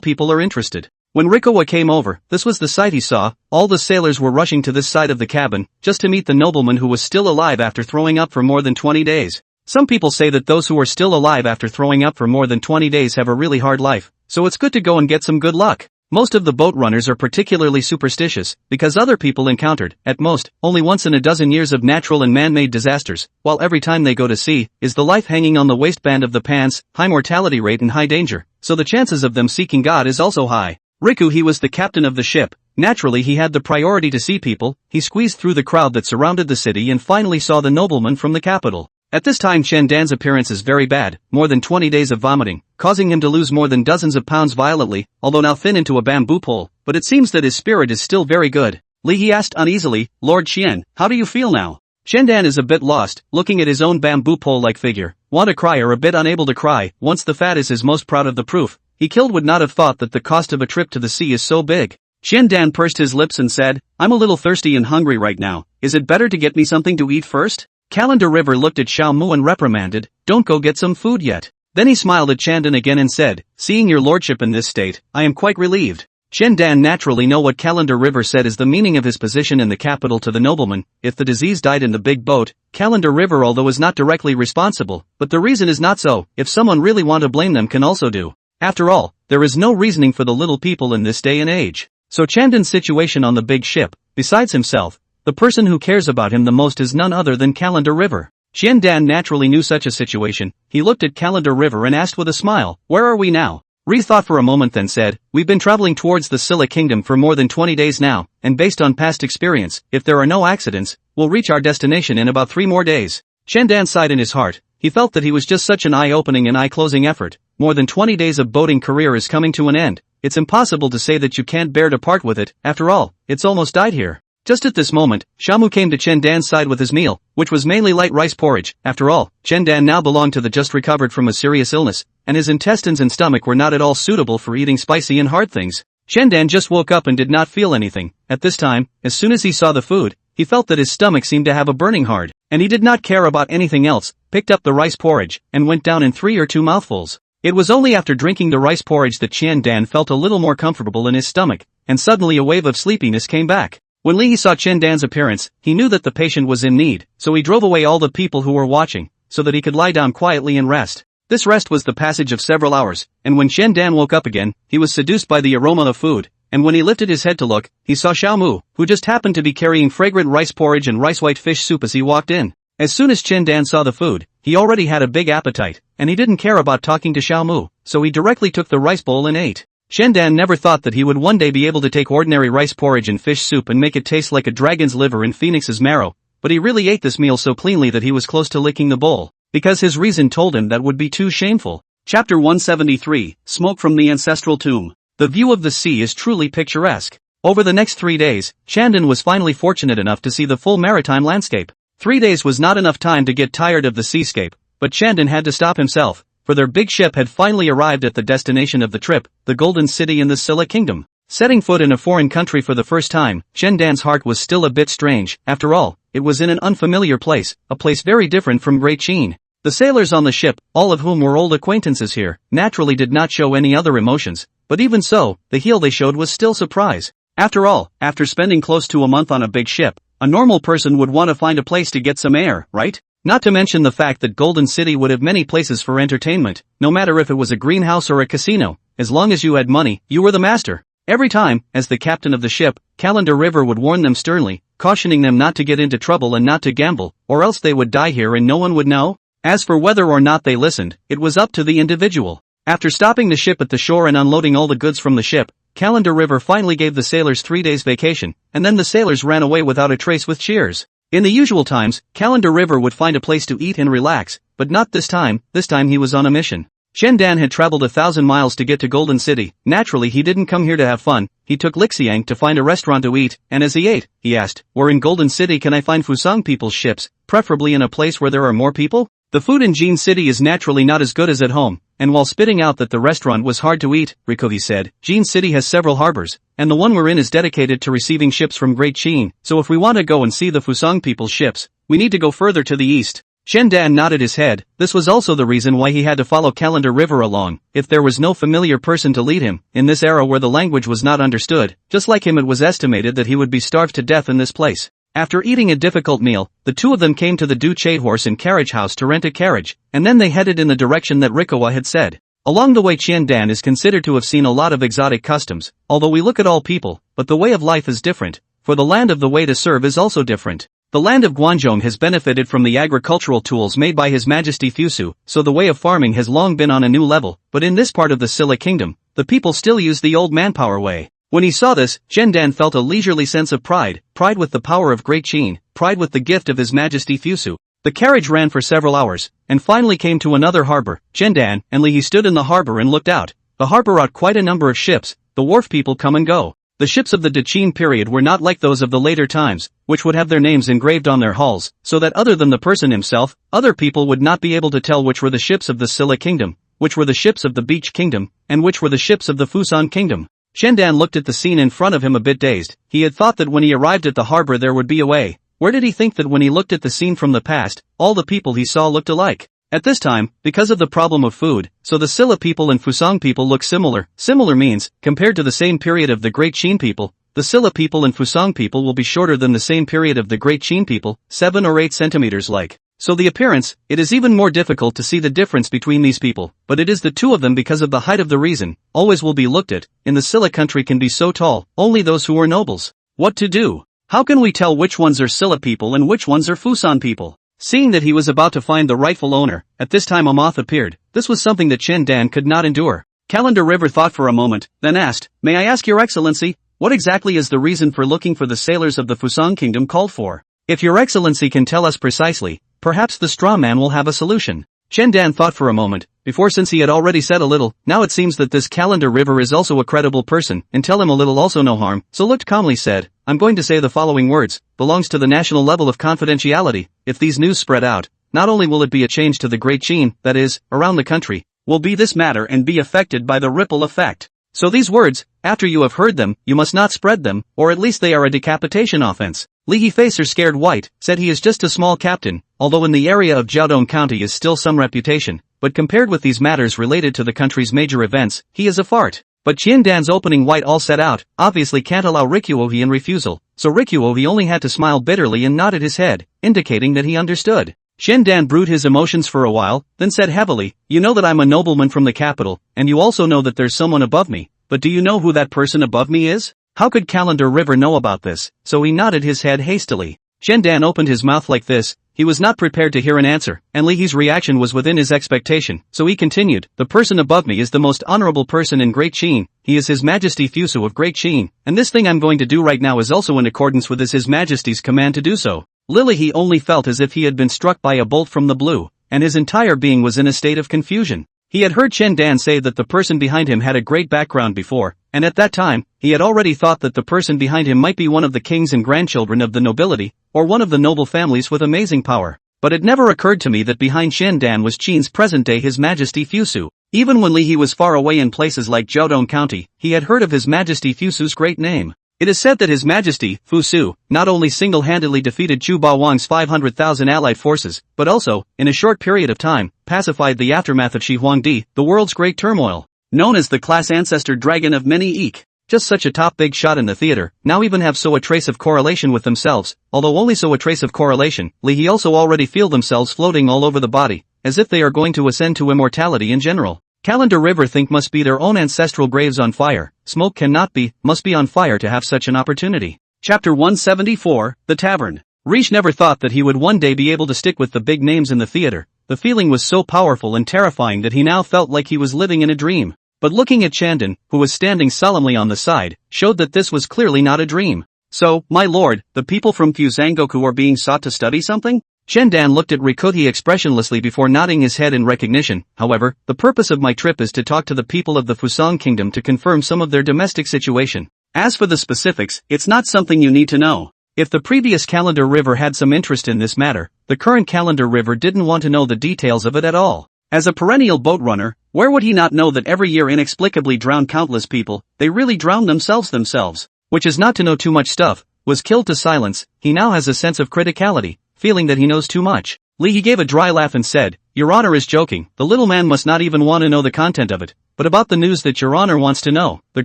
people are interested." When Rikawa came over, this was the sight he saw, all the sailors were rushing to this side of the cabin, just to meet the nobleman who was still alive after throwing up for more than 20 days. Some people say that those who are still alive after throwing up for more than 20 days have a really hard life, so it's good to go and get some good luck. Most of the boat runners are particularly superstitious, because other people encountered, at most, only once in a dozen years of natural and man-made disasters, while every time they go to sea, is the life hanging on the waistband of the pants, high mortality rate and high danger, so the chances of them seeking God is also high. Riku, he was the captain of the ship, naturally he had the priority to see people, he squeezed through the crowd that surrounded the city and finally saw the nobleman from the capital. At this time Qiandan's appearance is very bad, more than 20 days of vomiting, causing him to lose more than dozens of pounds violently, although now thin into a bamboo pole, but it seems that his spirit is still very good. Li, he asked uneasily, "Lord Qian, how do you feel now?" Qiandan is a bit lost, looking at his own bamboo pole-like figure, want to cry or a bit unable to cry, once the fat is his most proud of the proof. He killed would not have thought that the cost of a trip to the sea is so big. Qiandan pursed his lips and said, "I'm a little thirsty and hungry right now, is it better to get me something to eat first?" Calendar River looked at Xiao Mu and reprimanded, "Don't go get some food yet." Then he smiled at Qiandan again and said, "Seeing your lordship in this state, I am quite relieved." Qiandan naturally know what Calendar River said is the meaning of his position in the capital to the nobleman. If the disease died in the big boat, Calendar River although is not directly responsible, but the reason is not so, if someone really want to blame them can also do. After all, there is no reasoning for the little people in this day and age. So Qiandan's situation on the big ship, besides himself, the person who cares about him the most is none other than Calendar River. Qiandan naturally knew such a situation, he looked at Calendar River and asked with a smile, "Where are we now?" Ri thought for a moment then said, "We've been traveling towards the Silla Kingdom for more than 20 days now, and based on past experience, if there are no accidents, we'll reach our destination in about 3 more days." Qiandan sighed in his heart, he felt that he was just such an eye-opening and eye-closing effort, more than 20 days of boating career is coming to an end, it's impossible to say that you can't bear to part with it, after all, it's almost died here. Just at this moment, Shamu came to Qiandan's side with his meal, which was mainly light rice porridge. After all, Qiandan now belonged to the just recovered from a serious illness, and his intestines and stomach were not at all suitable for eating spicy and hard things. Qiandan just woke up and did not feel anything. At this time, as soon as he saw the food, he felt that his stomach seemed to have a burning hard, and he did not care about anything else, picked up the rice porridge, and went down in 3 or 2 mouthfuls. It was only after drinking the rice porridge that Qiandan felt a little more comfortable in his stomach, and suddenly a wave of sleepiness came back. When Li saw Qiandan's appearance, he knew that the patient was in need, so he drove away all the people who were watching, so that he could lie down quietly and rest. This rest was the passage of several hours, and when Qiandan woke up again, he was seduced by the aroma of food, and when he lifted his head to look, he saw Xiao Mu, who just happened to be carrying fragrant rice porridge and rice-white fish soup as he walked in. As soon as Qiandan saw the food, he already had a big appetite, and he didn't care about talking to Xiao Mu, so he directly took the rice bowl and ate. Qiandan never thought that he would one day be able to take ordinary rice porridge and fish soup and make it taste like a dragon's liver and phoenix's marrow, but he really ate this meal so cleanly that he was close to licking the bowl, because his reason told him that would be too shameful. Chapter 173, Smoke from the Ancestral Tomb. The view of the sea is truly picturesque. Over the next 3 days, Qiandan was finally fortunate enough to see the full maritime landscape. 3 days was not enough time to get tired of the seascape, but Qiandan had to stop himself, for their big ship had finally arrived at the destination of the trip, the Golden City in the Silla Kingdom. Setting foot in a foreign country for the first time, Qiandan's heart was still a bit strange. After all, it was in an unfamiliar place, a place very different from Great Qin. The sailors on the ship, all of whom were old acquaintances here, naturally did not show any other emotions, but even so, the heel they showed was still surprise. After all, after spending close to a month on a big ship, a normal person would want to find a place to get some air, right? Not to mention the fact that Golden City would have many places for entertainment, no matter if it was a greenhouse or a casino, as long as you had money, you were the master. Every time, as the captain of the ship, Calendar River would warn them sternly, cautioning them not to get into trouble and not to gamble, or else they would die here and no one would know. As for whether or not they listened, it was up to the individual. After stopping the ship at the shore and unloading all the goods from the ship, Calendar River finally gave the sailors 3 days vacation, and then the sailors ran away without a trace with cheers. In the usual times, Calendar River would find a place to eat and relax, but not this time he was on a mission. Dan had traveled 1,000 miles to get to Golden City. Naturally he didn't come here to have fun. He took Lixiang to find a restaurant to eat, and as he ate, he asked, "Where in Golden City can I find Fusang people's ships, preferably in a place where there are more people?" The food in Jin City is naturally not as good as at home, and while spitting out that the restaurant was hard to eat, Rikohi said, Jin City has several harbors, and the one we're in is dedicated to receiving ships from Great Qin, so if we want to go and see the Fusang people's ships, we need to go further to the east. Dan nodded his head. This was also the reason why he had to follow Calendar River along. If there was no familiar person to lead him, in this era where the language was not understood, just like him it was estimated that he would be starved to death in this place. After eating a difficult meal, the two of them came to the Du-Che horse and carriage house to rent a carriage, and then they headed in the direction that Rikoa had said. Along the way Dan is considered to have seen a lot of exotic customs, although we look at all people, but the way of life is different, for the land of the way to serve is also different. The land of Guangzhong has benefited from the agricultural tools made by His Majesty Fusu, so the way of farming has long been on a new level, but in this part of the Silla Kingdom, the people still use the old manpower way. When he saw this, Dan felt a leisurely sense of pride with the power of Great Qin, pride with the gift of His Majesty Fusu. The carriage ran for several hours, and finally came to another harbor. Dan and Li stood in the harbor and looked out. The harbor brought quite a number of ships. The wharf people come and go. The ships of the Qin period were not like those of the later times, which would have their names engraved on their hulls, so that other than the person himself, other people would not be able to tell which were the ships of the Silla Kingdom, which were the ships of the Beach Kingdom, and which were the ships of the Fusan Kingdom. Dan looked at the scene in front of him a bit dazed. He had thought that when he arrived at the harbor there would be a way. Where did he think that when he looked at the scene from the past, all the people he saw looked alike? At this time, because of the problem of food, so the Silla people and Fusang people look similar. Similar means, compared to the same period of the Great Qin people, the Silla people and Fusang people will be shorter than the same period of the Great Qin people, 7 or 8 centimeters like. So the appearance, it is even more difficult to see the difference between these people, but it is the two of them because of the height of the reason, always will be looked at, in the Silla country can be so tall, only those who are nobles. What to do? How can we tell which ones are Silla people and which ones are Fusan people? Seeing that he was about to find the rightful owner, at this time a moth appeared. This was something that Dan could not endure. Calendar River thought for a moment, then asked, "May I ask your excellency, what exactly is the reason for looking for the sailors of the Fusang Kingdom called for? If your excellency can tell us precisely, perhaps the straw man will have a solution." Dan thought for a moment, before since he had already said a little, now it seems that this Calendar River is also a credible person, and tell him a little also no harm, so looked calmly said, "I'm going to say the following words, belongs to the national level of confidentiality. If these news spread out, not only will it be a change to the Great Qin, that is, around the country, will be this matter and be affected by the ripple effect. So these words, after you have heard them, you must not spread them, or at least they are a decapitation offense." Li Facer scared white, said he is just a small captain, although in the area of Jiaodong County is still some reputation, but compared with these matters related to the country's major events, he is a fart. But Dan's opening white all set out, obviously can't allow Rikuohi in refusal, so Rikuohi only had to smile bitterly and nodded his head, indicating that he understood. Dan brewed his emotions for a while, then said heavily, "You know that I'm a nobleman from the capital, and you also know that there's someone above me, but do you know who that person above me is?" How could Calendar River know about this? So he nodded his head hastily. Dan opened his mouth like this. He was not prepared to hear an answer, and Li's reaction was within his expectation, so he continued, "The person above me is the most honorable person in Great Qin. He is His Majesty Fusu of Great Qin, and this thing I'm going to do right now is also in accordance with His Majesty's command to do so." He only felt as if he had been struck by a bolt from the blue, and his entire being was in a state of confusion. He had heard Dan say that the person behind him had a great background before, and at that time, he had already thought that the person behind him might be one of the kings and grandchildren of the nobility, or one of the noble families with amazing power. But it never occurred to me that behind Dan was Qin's present-day His Majesty Fusu. Even when Li was far away in places like Jiaodong County, he had heard of His Majesty Fusu's great name. It is said that His Majesty, Fusu, not only single-handedly defeated Chu Bawang's 500,000 allied forces, but also, in a short period of time, pacified the aftermath of Shi Huangdi, the world's great turmoil. Known as the class ancestor dragon of many eek. Just such a top big shot in the theater, now even have so a trace of correlation with themselves, although only so a trace of correlation, Li also already feel themselves floating all over the body, as if they are going to ascend to immortality in general. Calendar River think must be their own ancestral graves on fire. Smoke cannot be, must be on fire to have such an opportunity. Chapter 174, The Tavern. Riche never thought that he would one day be able to stick with the big names in the theater. The feeling was so powerful and terrifying that he now felt like he was living in a dream. But looking at Chandon, who was standing solemnly on the side, showed that this was clearly not a dream. "So, my lord, the people from Fuzangoku are being sought to study something?" Shendan looked at Rikuti expressionlessly before nodding his head in recognition. However, the purpose of my trip is to talk to the people of the Fusang Kingdom to confirm some of their domestic situation. As for the specifics, it's not something you need to know. If the previous Calendar River had some interest in this matter, the current Calendar River didn't want to know the details of it at all. As a perennial boat runner, where would he not know that every year inexplicably drown countless people, they really drown themselves, which is not to know too much stuff, was killed to silence. He now has a sense of criticality, feeling that he knows too much. He gave a dry laugh and said, Your Honor is joking, the little man must not even want to know the content of it, but about the news that Your Honor wants to know, the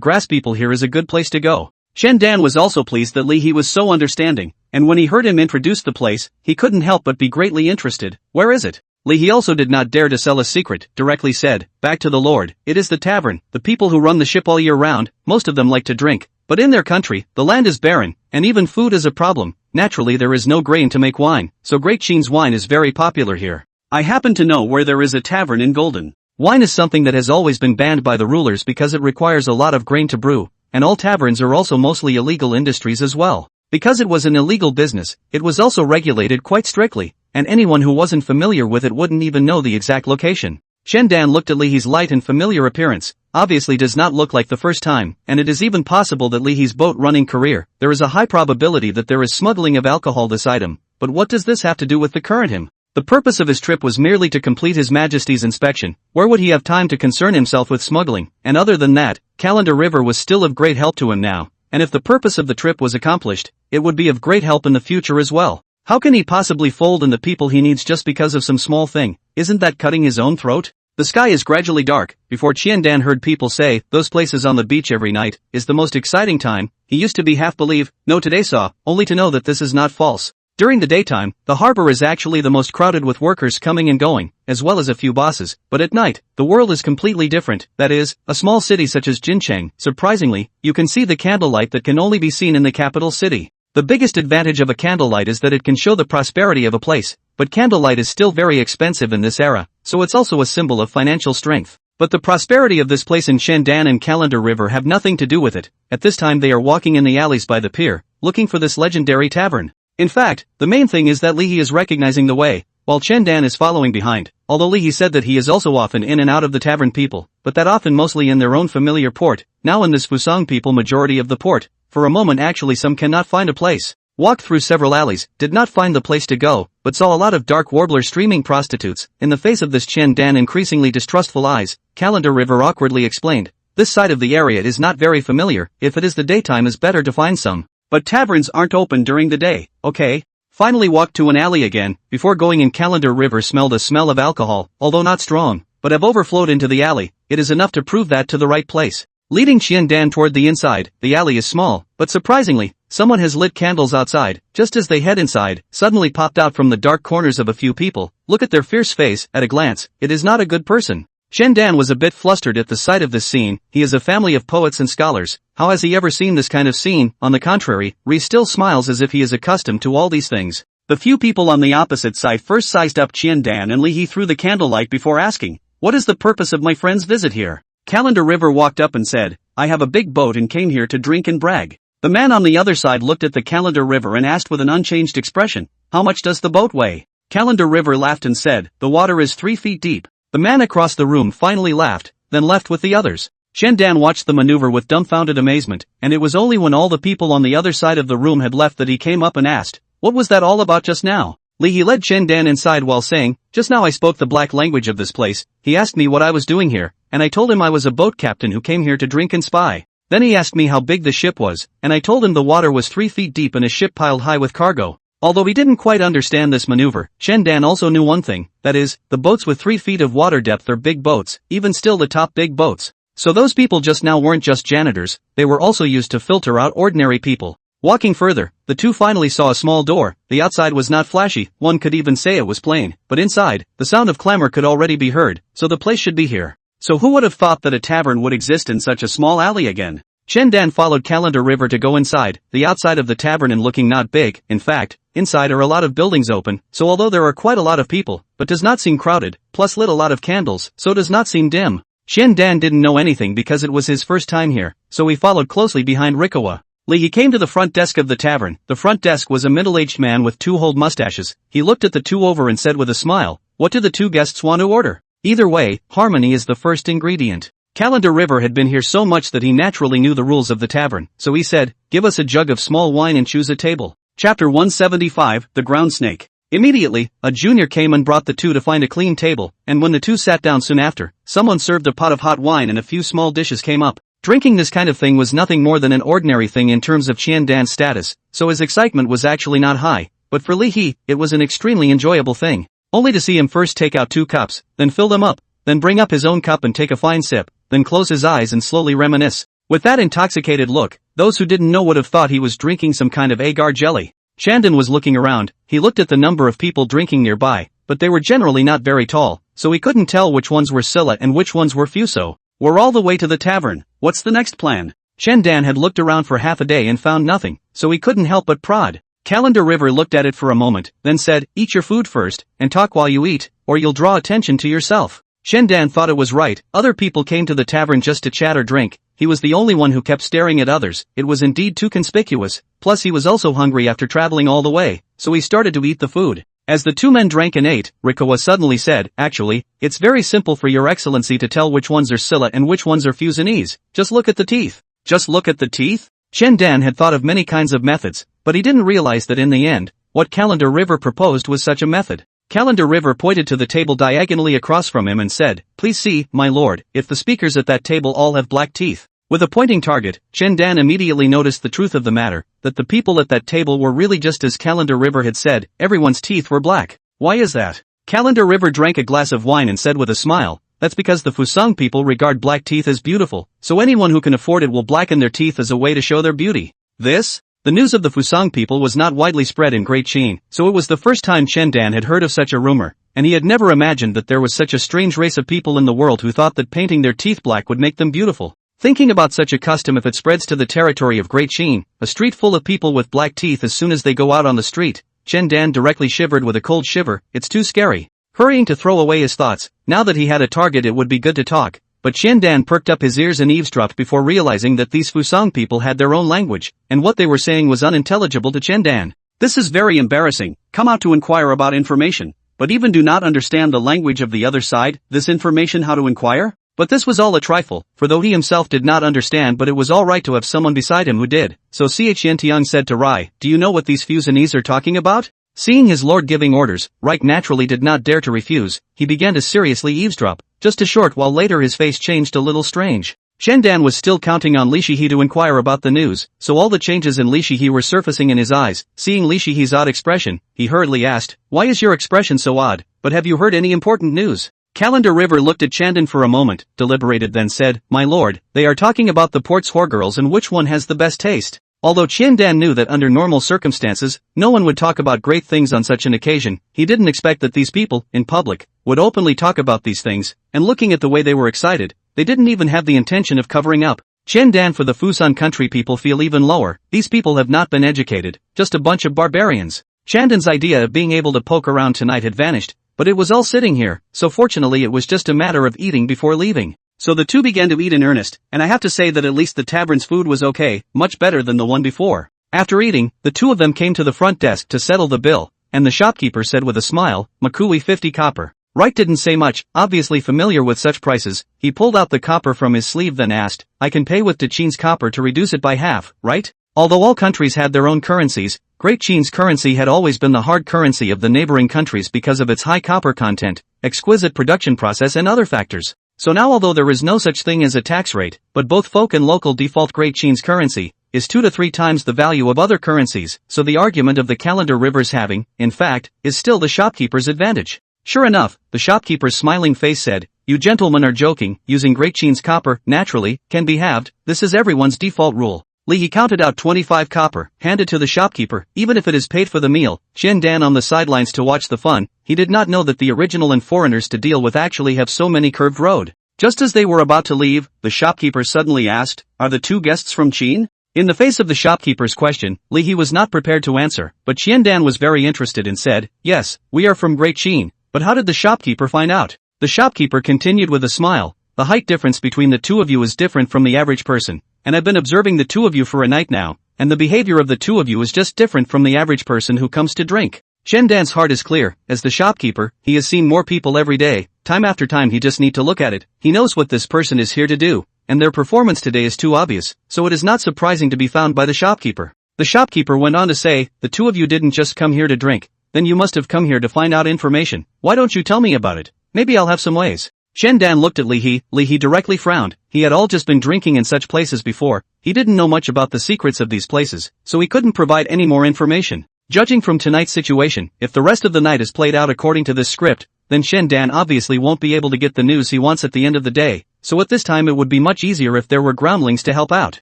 grass people here is a good place to go. Shendan was also pleased that he was so understanding, and when he heard him introduce the place, he couldn't help but be greatly interested. Where is it? He also did not dare to sell a secret, directly said, Back to the Lord, it is the tavern, the people who run the ship all year round, most of them like to drink, but in their country, the land is barren, and even food is a problem. Naturally there is no grain to make wine, so Great Qin's wine is very popular here. I happen to know where there is a tavern in Golden. Wine is something that has always been banned by the rulers because it requires a lot of grain to brew, and all taverns are also mostly illegal industries as well. Because it was an illegal business, it was also regulated quite strictly, and anyone who wasn't familiar with it wouldn't even know the exact location. Shendan looked at Li's light and familiar appearance, obviously does not look like the first time, and it is even possible that Li's boat-running career, there is a high probability that there is smuggling of alcohol this item, but what does this have to do with the current him? The purpose of his trip was merely to complete His Majesty's inspection. Where would he have time to concern himself with smuggling? And other than that, Calendar River was still of great help to him now, and if the purpose of the trip was accomplished, it would be of great help in the future as well. How can he possibly fold in the people he needs just because of some small thing? Isn't that cutting his own throat? The sky is gradually dark. Before Qiandan heard people say, those places on the beach every night, is the most exciting time, he used to be half believe, no today saw, only to know that this is not false. During the daytime, the harbor is actually the most crowded with workers coming and going, as well as a few bosses, but at night, the world is completely different. That is, a small city such as Jincheng, surprisingly, you can see the candlelight that can only be seen in the capital city. The biggest advantage of a candlelight is that it can show the prosperity of a place, but candlelight is still very expensive in this era, so it's also a symbol of financial strength. But the prosperity of this place in Shendan and Calendar River have nothing to do with it. At this time they are walking in the alleys by the pier, looking for this legendary tavern. In fact, the main thing is that Li is recognizing the way, while Shendan is following behind, although Li said that he is also often in and out of the tavern people, but that often mostly in their own familiar port. Now in this Fusang people majority of the port, for a moment actually some cannot find a place. Walked through several alleys, did not find the place to go, but saw a lot of dark warbler streaming prostitutes. In the face of this Shendan increasingly distrustful eyes, Calendar River awkwardly explained, this side of the area is not very familiar, if it is the daytime is better to find some. But taverns aren't open during the day, okay? Finally walked to an alley again, before going in Calendar River smelled a smell of alcohol, although not strong, but have overflowed into the alley. It is enough to prove that to the right place. Leading Qiandan toward the inside, the alley is small, but surprisingly, someone has lit candles outside. Just as they head inside, suddenly popped out from the dark corners of a few people. Look at their fierce face, at a glance, it is not a good person. Shendan was a bit flustered at the sight of this scene. He is a family of poets and scholars. How has he ever seen this kind of scene? On the contrary, Ri still smiles as if he is accustomed to all these things. The few people on the opposite side first sized up Qiandan and Li through the candlelight before asking, what is the purpose of my friend's visit here? Calendar River walked up and said, I have a big boat and came here to drink and brag. The man on the other side looked at the Calendar River and asked with an unchanged expression, how much does the boat weigh? Calendar River laughed and said, the water is 3 feet deep. The man across the room finally laughed, then left with the others. Shendan watched the maneuver with dumbfounded amazement, and it was only when all the people on the other side of the room had left that he came up and asked, what was that all about just now? He led Shendan inside while saying, just now I spoke the black language of this place. He asked me what I was doing here, and I told him I was a boat captain who came here to drink and spy. Then he asked me how big the ship was, and I told him the water was 3 feet deep and a ship piled high with cargo. Although he didn't quite understand this maneuver, Shendan also knew one thing, that is, the boats with 3 feet of water depth are big boats, even still the top big boats. So those people just now weren't just janitors, they were also used to filter out ordinary people. Walking further, the two finally saw a small door. The outside was not flashy, one could even say it was plain, but inside, the sound of clamor could already be heard, so the place should be here. So who would have thought that a tavern would exist in such a small alley again? Shendan followed Calendar River to go inside, the outside of the tavern and looking not big. In fact, inside are a lot of buildings open, so although there are quite a lot of people, but does not seem crowded, plus lit a lot of candles, so does not seem dim. Shendan didn't know anything because it was his first time here, so he followed closely behind Rikawa. Li He came to the front desk of the tavern. The front desk was a middle-aged man with two hold mustaches. He looked at the two over and said with a smile, "What do the two guests want to order?" Either way, harmony is the first ingredient. Calendar River had been here so much that he naturally knew the rules of the tavern, so he said, "Give us a jug of small wine and choose a table." Chapter 175, The Ground Snake. Immediately, a junior came and brought the two to find a clean table, and when the two sat down soon after, someone served a pot of hot wine and a few small dishes came up. Drinking this kind of thing was nothing more than an ordinary thing in terms of Qin Dan's status, so his excitement was actually not high, but for Li He, it was an extremely enjoyable thing. Only to see him first take out two cups, then fill them up, then bring up his own cup and take a fine sip, then close his eyes and slowly reminisce. With that intoxicated look, those who didn't know would have thought he was drinking some kind of agar jelly. Shandon was looking around. He looked at the number of people drinking nearby, but they were generally not very tall, so he couldn't tell which ones were Scylla and which ones were Fuso. We're all the way to the tavern. What's the next plan? Shandan had looked around for half a day and found nothing, so he couldn't help but prod. Calendar River looked at it for a moment, then said, "Eat your food first, and talk while you eat, or you'll draw attention to yourself." Shandan thought it was right. Other people came to the tavern just to chat or drink. He was the only one who kept staring at others. It was indeed too conspicuous. Plus he was also hungry after traveling all the way, so he started to eat the food. As the two men drank and ate, Rikawa suddenly said, "Actually, it's very simple for your excellency to tell which ones are Scylla and which ones are Fusanese. Just look at the teeth." Just look at the teeth? Shandan had thought of many kinds of methods, but he didn't realize that in the end, what Calendar River proposed was such a method. Calendar River pointed to the table diagonally across from him and said, "Please see, my lord, if the speakers at that table all have black teeth." With a pointing target, Shandan immediately noticed the truth of the matter, that the people at that table were really just as Calendar River had said, everyone's teeth were black. Why is that? Calendar River drank a glass of wine and said with a smile, "That's because the Fusang people regard black teeth as beautiful, so anyone who can afford it will blacken their teeth as a way to show their beauty." The news of the Fusang people was not widely spread in Great Qin, so it was the first time Shandan had heard of such a rumor, and he had never imagined that there was such a strange race of people in the world who thought that painting their teeth black would make them beautiful. Thinking about such a custom if it spreads to the territory of Great Qin, a street full of people with black teeth as soon as they go out on the street, Shandan directly shivered with a cold shiver. It's too scary. Hurrying to throw away his thoughts, now that he had a target it would be good to talk. But Shandan perked up his ears and eavesdropped before realizing that these Fusang people had their own language, and what they were saying was unintelligible to Shandan. "This is very embarrassing. Come out to inquire about information, but even do not understand the language of the other side. This information how to inquire?" But this was all a trifle, for though he himself did not understand, but it was all right to have someone beside him who did. So Xiantiang said to Rai, "Do you know what these Fusanese are talking about?" Seeing his lord giving orders, Rai naturally did not dare to refuse. He began to seriously eavesdrop. Just a short while later his face changed a little strange. Shandan was still counting on Li Shihe to inquire about the news, so all the changes in Li Shihe were surfacing in his eyes. Seeing Li Shihe's odd expression, he hurriedly asked, "Why is your expression so odd? But have you heard any important news?" Calendar River looked at Shandan for a moment, deliberated then said, "My lord, they are talking about the port's whoregirls and which one has the best taste." Although Shandan knew that under normal circumstances, no one would talk about great things on such an occasion, he didn't expect that these people, in public, would openly talk about these things, and looking at the way they were excited, they didn't even have the intention of covering up. Shandan for the Fusan country people feel even lower. These people have not been educated, just a bunch of barbarians. Shandan's idea of being able to poke around tonight had vanished, but it was all sitting here, so fortunately it was just a matter of eating before leaving. So the two began to eat in earnest, and I have to say that at least the tavern's food was okay, much better than the one before. After eating, the two of them came to the front desk to settle the bill, and the shopkeeper said with a smile, "Makui 50 copper." Wright didn't say much, obviously familiar with such prices. He pulled out the copper from his sleeve then asked, "I can pay with Qin's copper to reduce it by half, right?" Although all countries had their own currencies, Great Qin's currency had always been the hard currency of the neighboring countries because of its high copper content, exquisite production process and other factors. So now although there is no such thing as a tax rate, but both folk and local default Great Qin's currency is 2 to 3 times the value of other currencies, so the argument of the Calendar River's having, in fact, is still the shopkeeper's advantage. Sure enough, the shopkeeper's smiling face said, "You gentlemen are joking, using Great Qin's copper, naturally, can be halved, this is everyone's default rule." He counted out 25 copper, handed to the shopkeeper, "Even if it is paid for the meal." Shandan on the sidelines to watch the fun, he did not know that the original and foreigners to deal with actually have so many curved road. Just as they were about to leave, the shopkeeper suddenly asked, "Are the two guests from Qin?" In the face of the shopkeeper's question, He was not prepared to answer, but Shandan was very interested and said, "Yes, we are from Great Qin." But how did the shopkeeper find out? The shopkeeper continued with a smile, "The height difference between the two of you is different from the average person. And I've been observing the two of you for a night now, and the behavior of the two of you is just different from the average person who comes to drink. Shendan's heart is clear. As the shopkeeper, he has seen more people every day, time after time. He just need to look at it. He knows what this person is here to do, and their performance today is too obvious, so it is not surprising to be found by the shopkeeper. The shopkeeper went on to say, the two of you didn't just come here to drink, then you must have come here to find out information. Why don't you tell me about it? Maybe I'll have some ways. Shendan looked at Li He directly frowned. He had all just been drinking in such places before. He didn't know much about the secrets of these places, so he couldn't provide any more information. Judging from tonight's situation, if the rest of the night is played out according to this script, then Shendan obviously won't be able to get the news he wants at the end of the day, so at this time it would be much easier if there were groundlings to help out.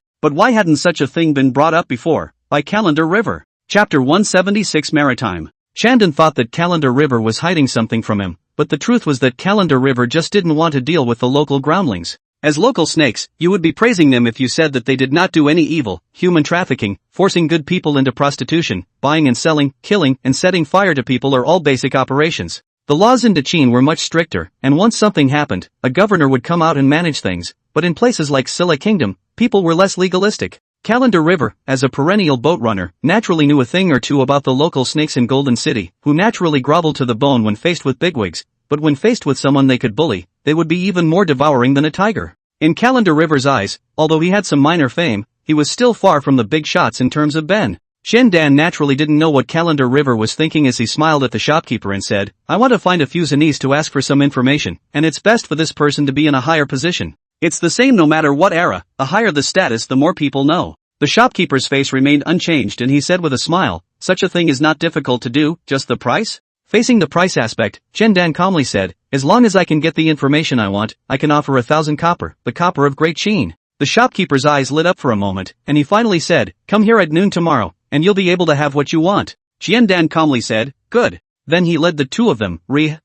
But why hadn't such a thing been brought up before? By Calendar River. Chapter 176 Maritime. Shendan thought that Calendar River was hiding something from him, but the truth was that Calendar River just didn't want to deal with the local groundlings. As local snakes, you would be praising them if you said that they did not do any evil, human trafficking, forcing good people into prostitution, buying and selling, killing and setting fire to people are all basic operations. The laws in Qin were much stricter, and once something happened, a governor would come out and manage things, but in places like Silla Kingdom, people were less legalistic. Calendar River, as a perennial boat runner, naturally knew a thing or two about the local snakes in Golden City, who naturally groveled to the bone when faced with bigwigs, but when faced with someone they could bully, they would be even more devouring than a tiger. In Calendar River's eyes, although he had some minor fame, he was still far from the big shots in terms of Ben. Shendan naturally didn't know what Calendar River was thinking as he smiled at the shopkeeper and said, I want to find a few Zenese to ask for some information, and it's best for this person to be in a higher position. It's the same no matter what era, the higher the status the more people know. The shopkeeper's face remained unchanged and he said with a smile, such a thing is not difficult to do, just the price? Facing the price aspect, Shendan calmly said, as long as I can get the information I want, I can offer 1,000 copper, the copper of Great Qin. The shopkeeper's eyes lit up for a moment, and he finally said, come here at noon tomorrow, and you'll be able to have what you want. Shendan calmly said, good. Then he led the two of them,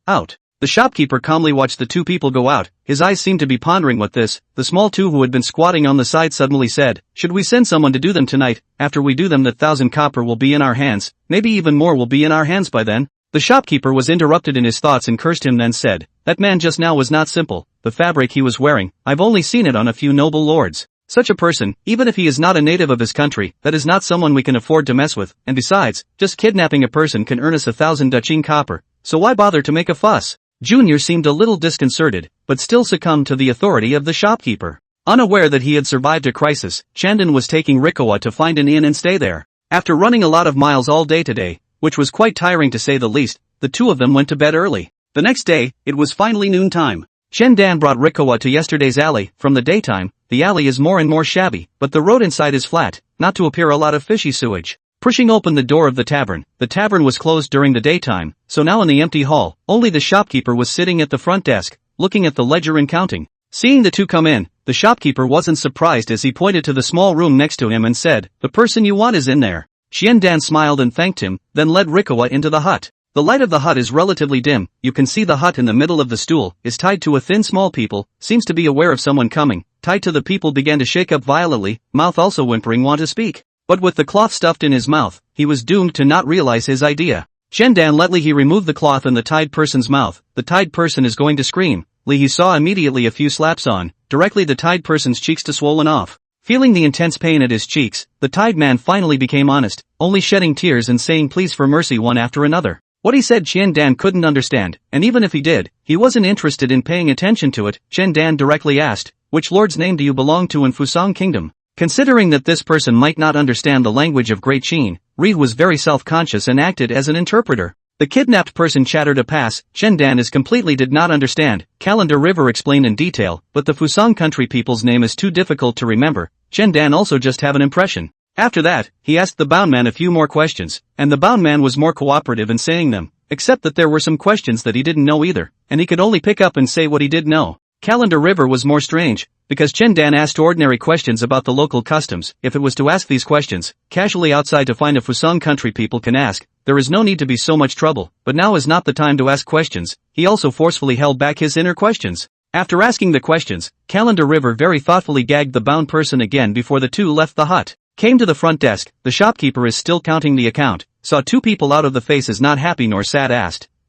out. The shopkeeper calmly watched the two people go out. His eyes seemed to be pondering what this. The small two who had been squatting on the side suddenly said, should we send someone to do them tonight? After we do them, that 1,000 copper will be in our hands, maybe even more will be in our hands by then. The shopkeeper was interrupted in his thoughts and cursed him, then said, that man just now was not simple. The fabric he was wearing, I've only seen it on a few noble lords. Such a person, even if he is not a native of his country, that is not someone we can afford to mess with, and besides, just kidnapping a person can earn us 1,000 Qin copper, so why bother to make a fuss? Junior seemed a little disconcerted, but still succumbed to the authority of the shopkeeper. Unaware that he had survived a crisis, Shendan was taking Rikawa to find an inn and stay there. After running a lot of miles all day today, which was quite tiring to say the least, the two of them went to bed early. The next day, it was finally noontime. Shendan brought Rikawa to yesterday's alley. From the daytime, the alley is more and more shabby, but the road inside is flat, not to appear a lot of fishy sewage. Pushing open the door of the tavern was closed during the daytime, so now in the empty hall, only the shopkeeper was sitting at the front desk, looking at the ledger and counting. Seeing the two come in, the shopkeeper wasn't surprised as he pointed to the small room next to him and said, the person you want is in there. Shendan smiled and thanked him, then led Rikawa into the hut. The light of the hut is relatively dim. You can see the hut in the middle of the stool is tied to a thin small people, seems to be aware of someone coming. Tied to the people began to shake up violently, mouth also whimpering want to speak. But with the cloth stuffed in his mouth, he was doomed to not realize his idea. Shendan let Li remove the cloth in the tied person's mouth. The tied person is going to scream. Li saw immediately a few slaps on, directly the tied person's cheeks to swollen off. Feeling the intense pain at his cheeks, the tied man finally became honest, only shedding tears and saying please for mercy one after another. What he said Shendan couldn't understand, and even if he did, he wasn't interested in paying attention to it. Shendan directly asked, which lord's name do you belong to in Fusang Kingdom? Considering that this person might not understand the language of Great Qin, Ri was very self-conscious and acted as an interpreter. The kidnapped person chattered a pass. Shendan completely did not understand. Calendar River explained in detail, but the Fusang country people's name is too difficult to remember. Shendan also just have an impression. After that, he asked the bound man a few more questions, and the bound man was more cooperative in saying them, except that there were some questions that he didn't know either, and he could only pick up and say what he did know. Calendar River was more strange, because Shendan asked ordinary questions about the local customs. If it was to ask these questions, casually outside to find a Fusang country people can ask, there is no need to be so much trouble, but now is not the time to ask questions. He also forcefully held back his inner questions. After asking the questions, Calendar River very thoughtfully gagged the bound person again before the two left the hut. Came to the front desk, the shopkeeper is still counting the account, saw two people out of the faces not happy nor sad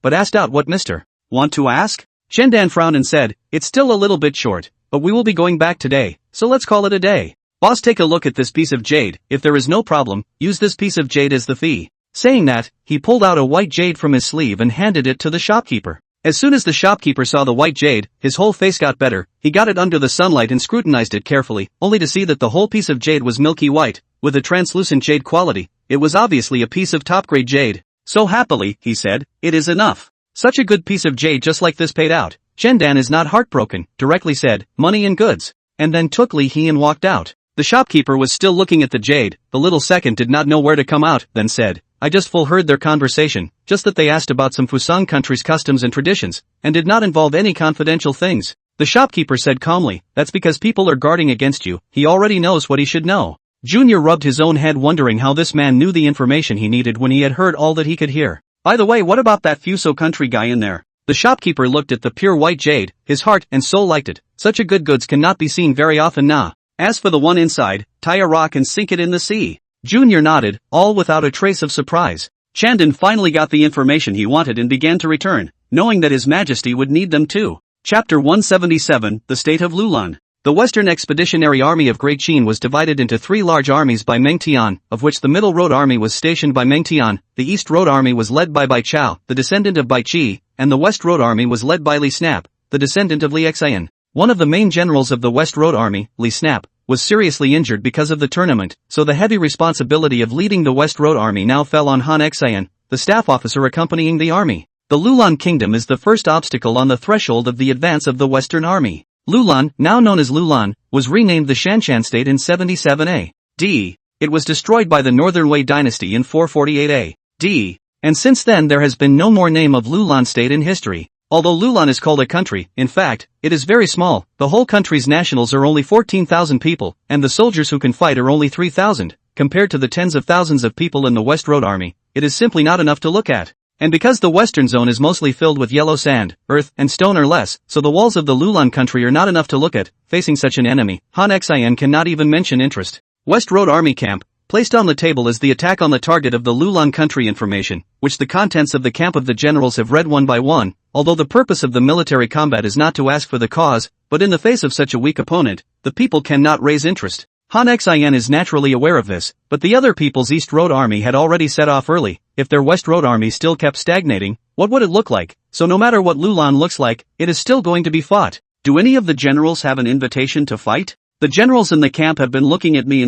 but asked out what Mr. Want to ask? Shendan frowned and said, it's still a little bit short, but we will be going back today, so let's call it a day. Boss, take a look at this piece of jade. If there is no problem, use this piece of jade as the fee. Saying that, he pulled out a white jade from his sleeve and handed it to the shopkeeper. As soon as the shopkeeper saw the white jade, his whole face got better. He got it under the sunlight and scrutinized it carefully, only to see that the whole piece of jade was milky white, with a translucent jade quality. It was obviously a piece of top-grade jade. So happily, he said, it is enough. Such a good piece of jade just like this paid out. Chendan is not heartbroken, directly said, money and goods. And then took Li He and walked out. The shopkeeper was still looking at the jade, the little second did not know where to come out, then said, I just full heard their conversation, just that they asked about some Fusang country's customs and traditions, and did not involve any confidential things. The shopkeeper said calmly, that's because people are guarding against you, he already knows what he should know. Junior rubbed his own head wondering how this man knew the information he needed when he had heard all that he could hear. By the way, what about that Fuso country guy in there? The shopkeeper looked at the pure white jade, his heart and soul liked it, such a good goods cannot be seen very often nah. As for the one inside, tie a rock and sink it in the sea. Junior nodded, all without a trace of surprise. Chandan finally got the information he wanted and began to return, knowing that His Majesty would need them too. Chapter 177, The State of Lulan. The Western Expeditionary Army of Great Qin was divided into 3 large armies by Meng Tian, of which the Middle Road Army was stationed by Meng Tian, the East Road Army was led by Bai Chao, the descendant of Bai Qi, and the West Road Army was led by Li Snap, the descendant of Li Xian. One of the main generals of the West Road Army, Li Snap, was seriously injured because of the tournament, so the heavy responsibility of leading the West Road Army now fell on Han Xian, the staff officer accompanying the army. The Lulan Kingdom is the first obstacle on the threshold of the advance of the Western Army. Lulan, now known as Lulan, was renamed the Shanshan State in 77 A.D. It was destroyed by the Northern Wei Dynasty in 448 A.D. And since then there has been no more name of Lulan State in history. Although Lulan is called a country, in fact, it is very small. The whole country's nationals are only 14,000 people, and the soldiers who can fight are only 3,000. Compared to the tens of thousands of people in the West Road Army, it is simply not enough to look at. And because the western zone is mostly filled with yellow sand, earth, and stone or less, so the walls of the Lulan country are not enough to look at. Facing such an enemy, Han Xian cannot even mention interest. West Road Army Camp. Placed on the table is the attack on the target of the Lulan country information, which the contents of the camp of the generals have read one by one, although the purpose of the military combat is not to ask for the cause, but in the face of such a weak opponent, the people cannot raise interest. Han Xian is naturally aware of this, but the other people's East Road Army had already set off early. If their West Road Army still kept stagnating, what would it look like? So no matter what Lulan looks like, it is still going to be fought. Do any of the generals have an invitation to fight? The generals in the camp have been looking at me,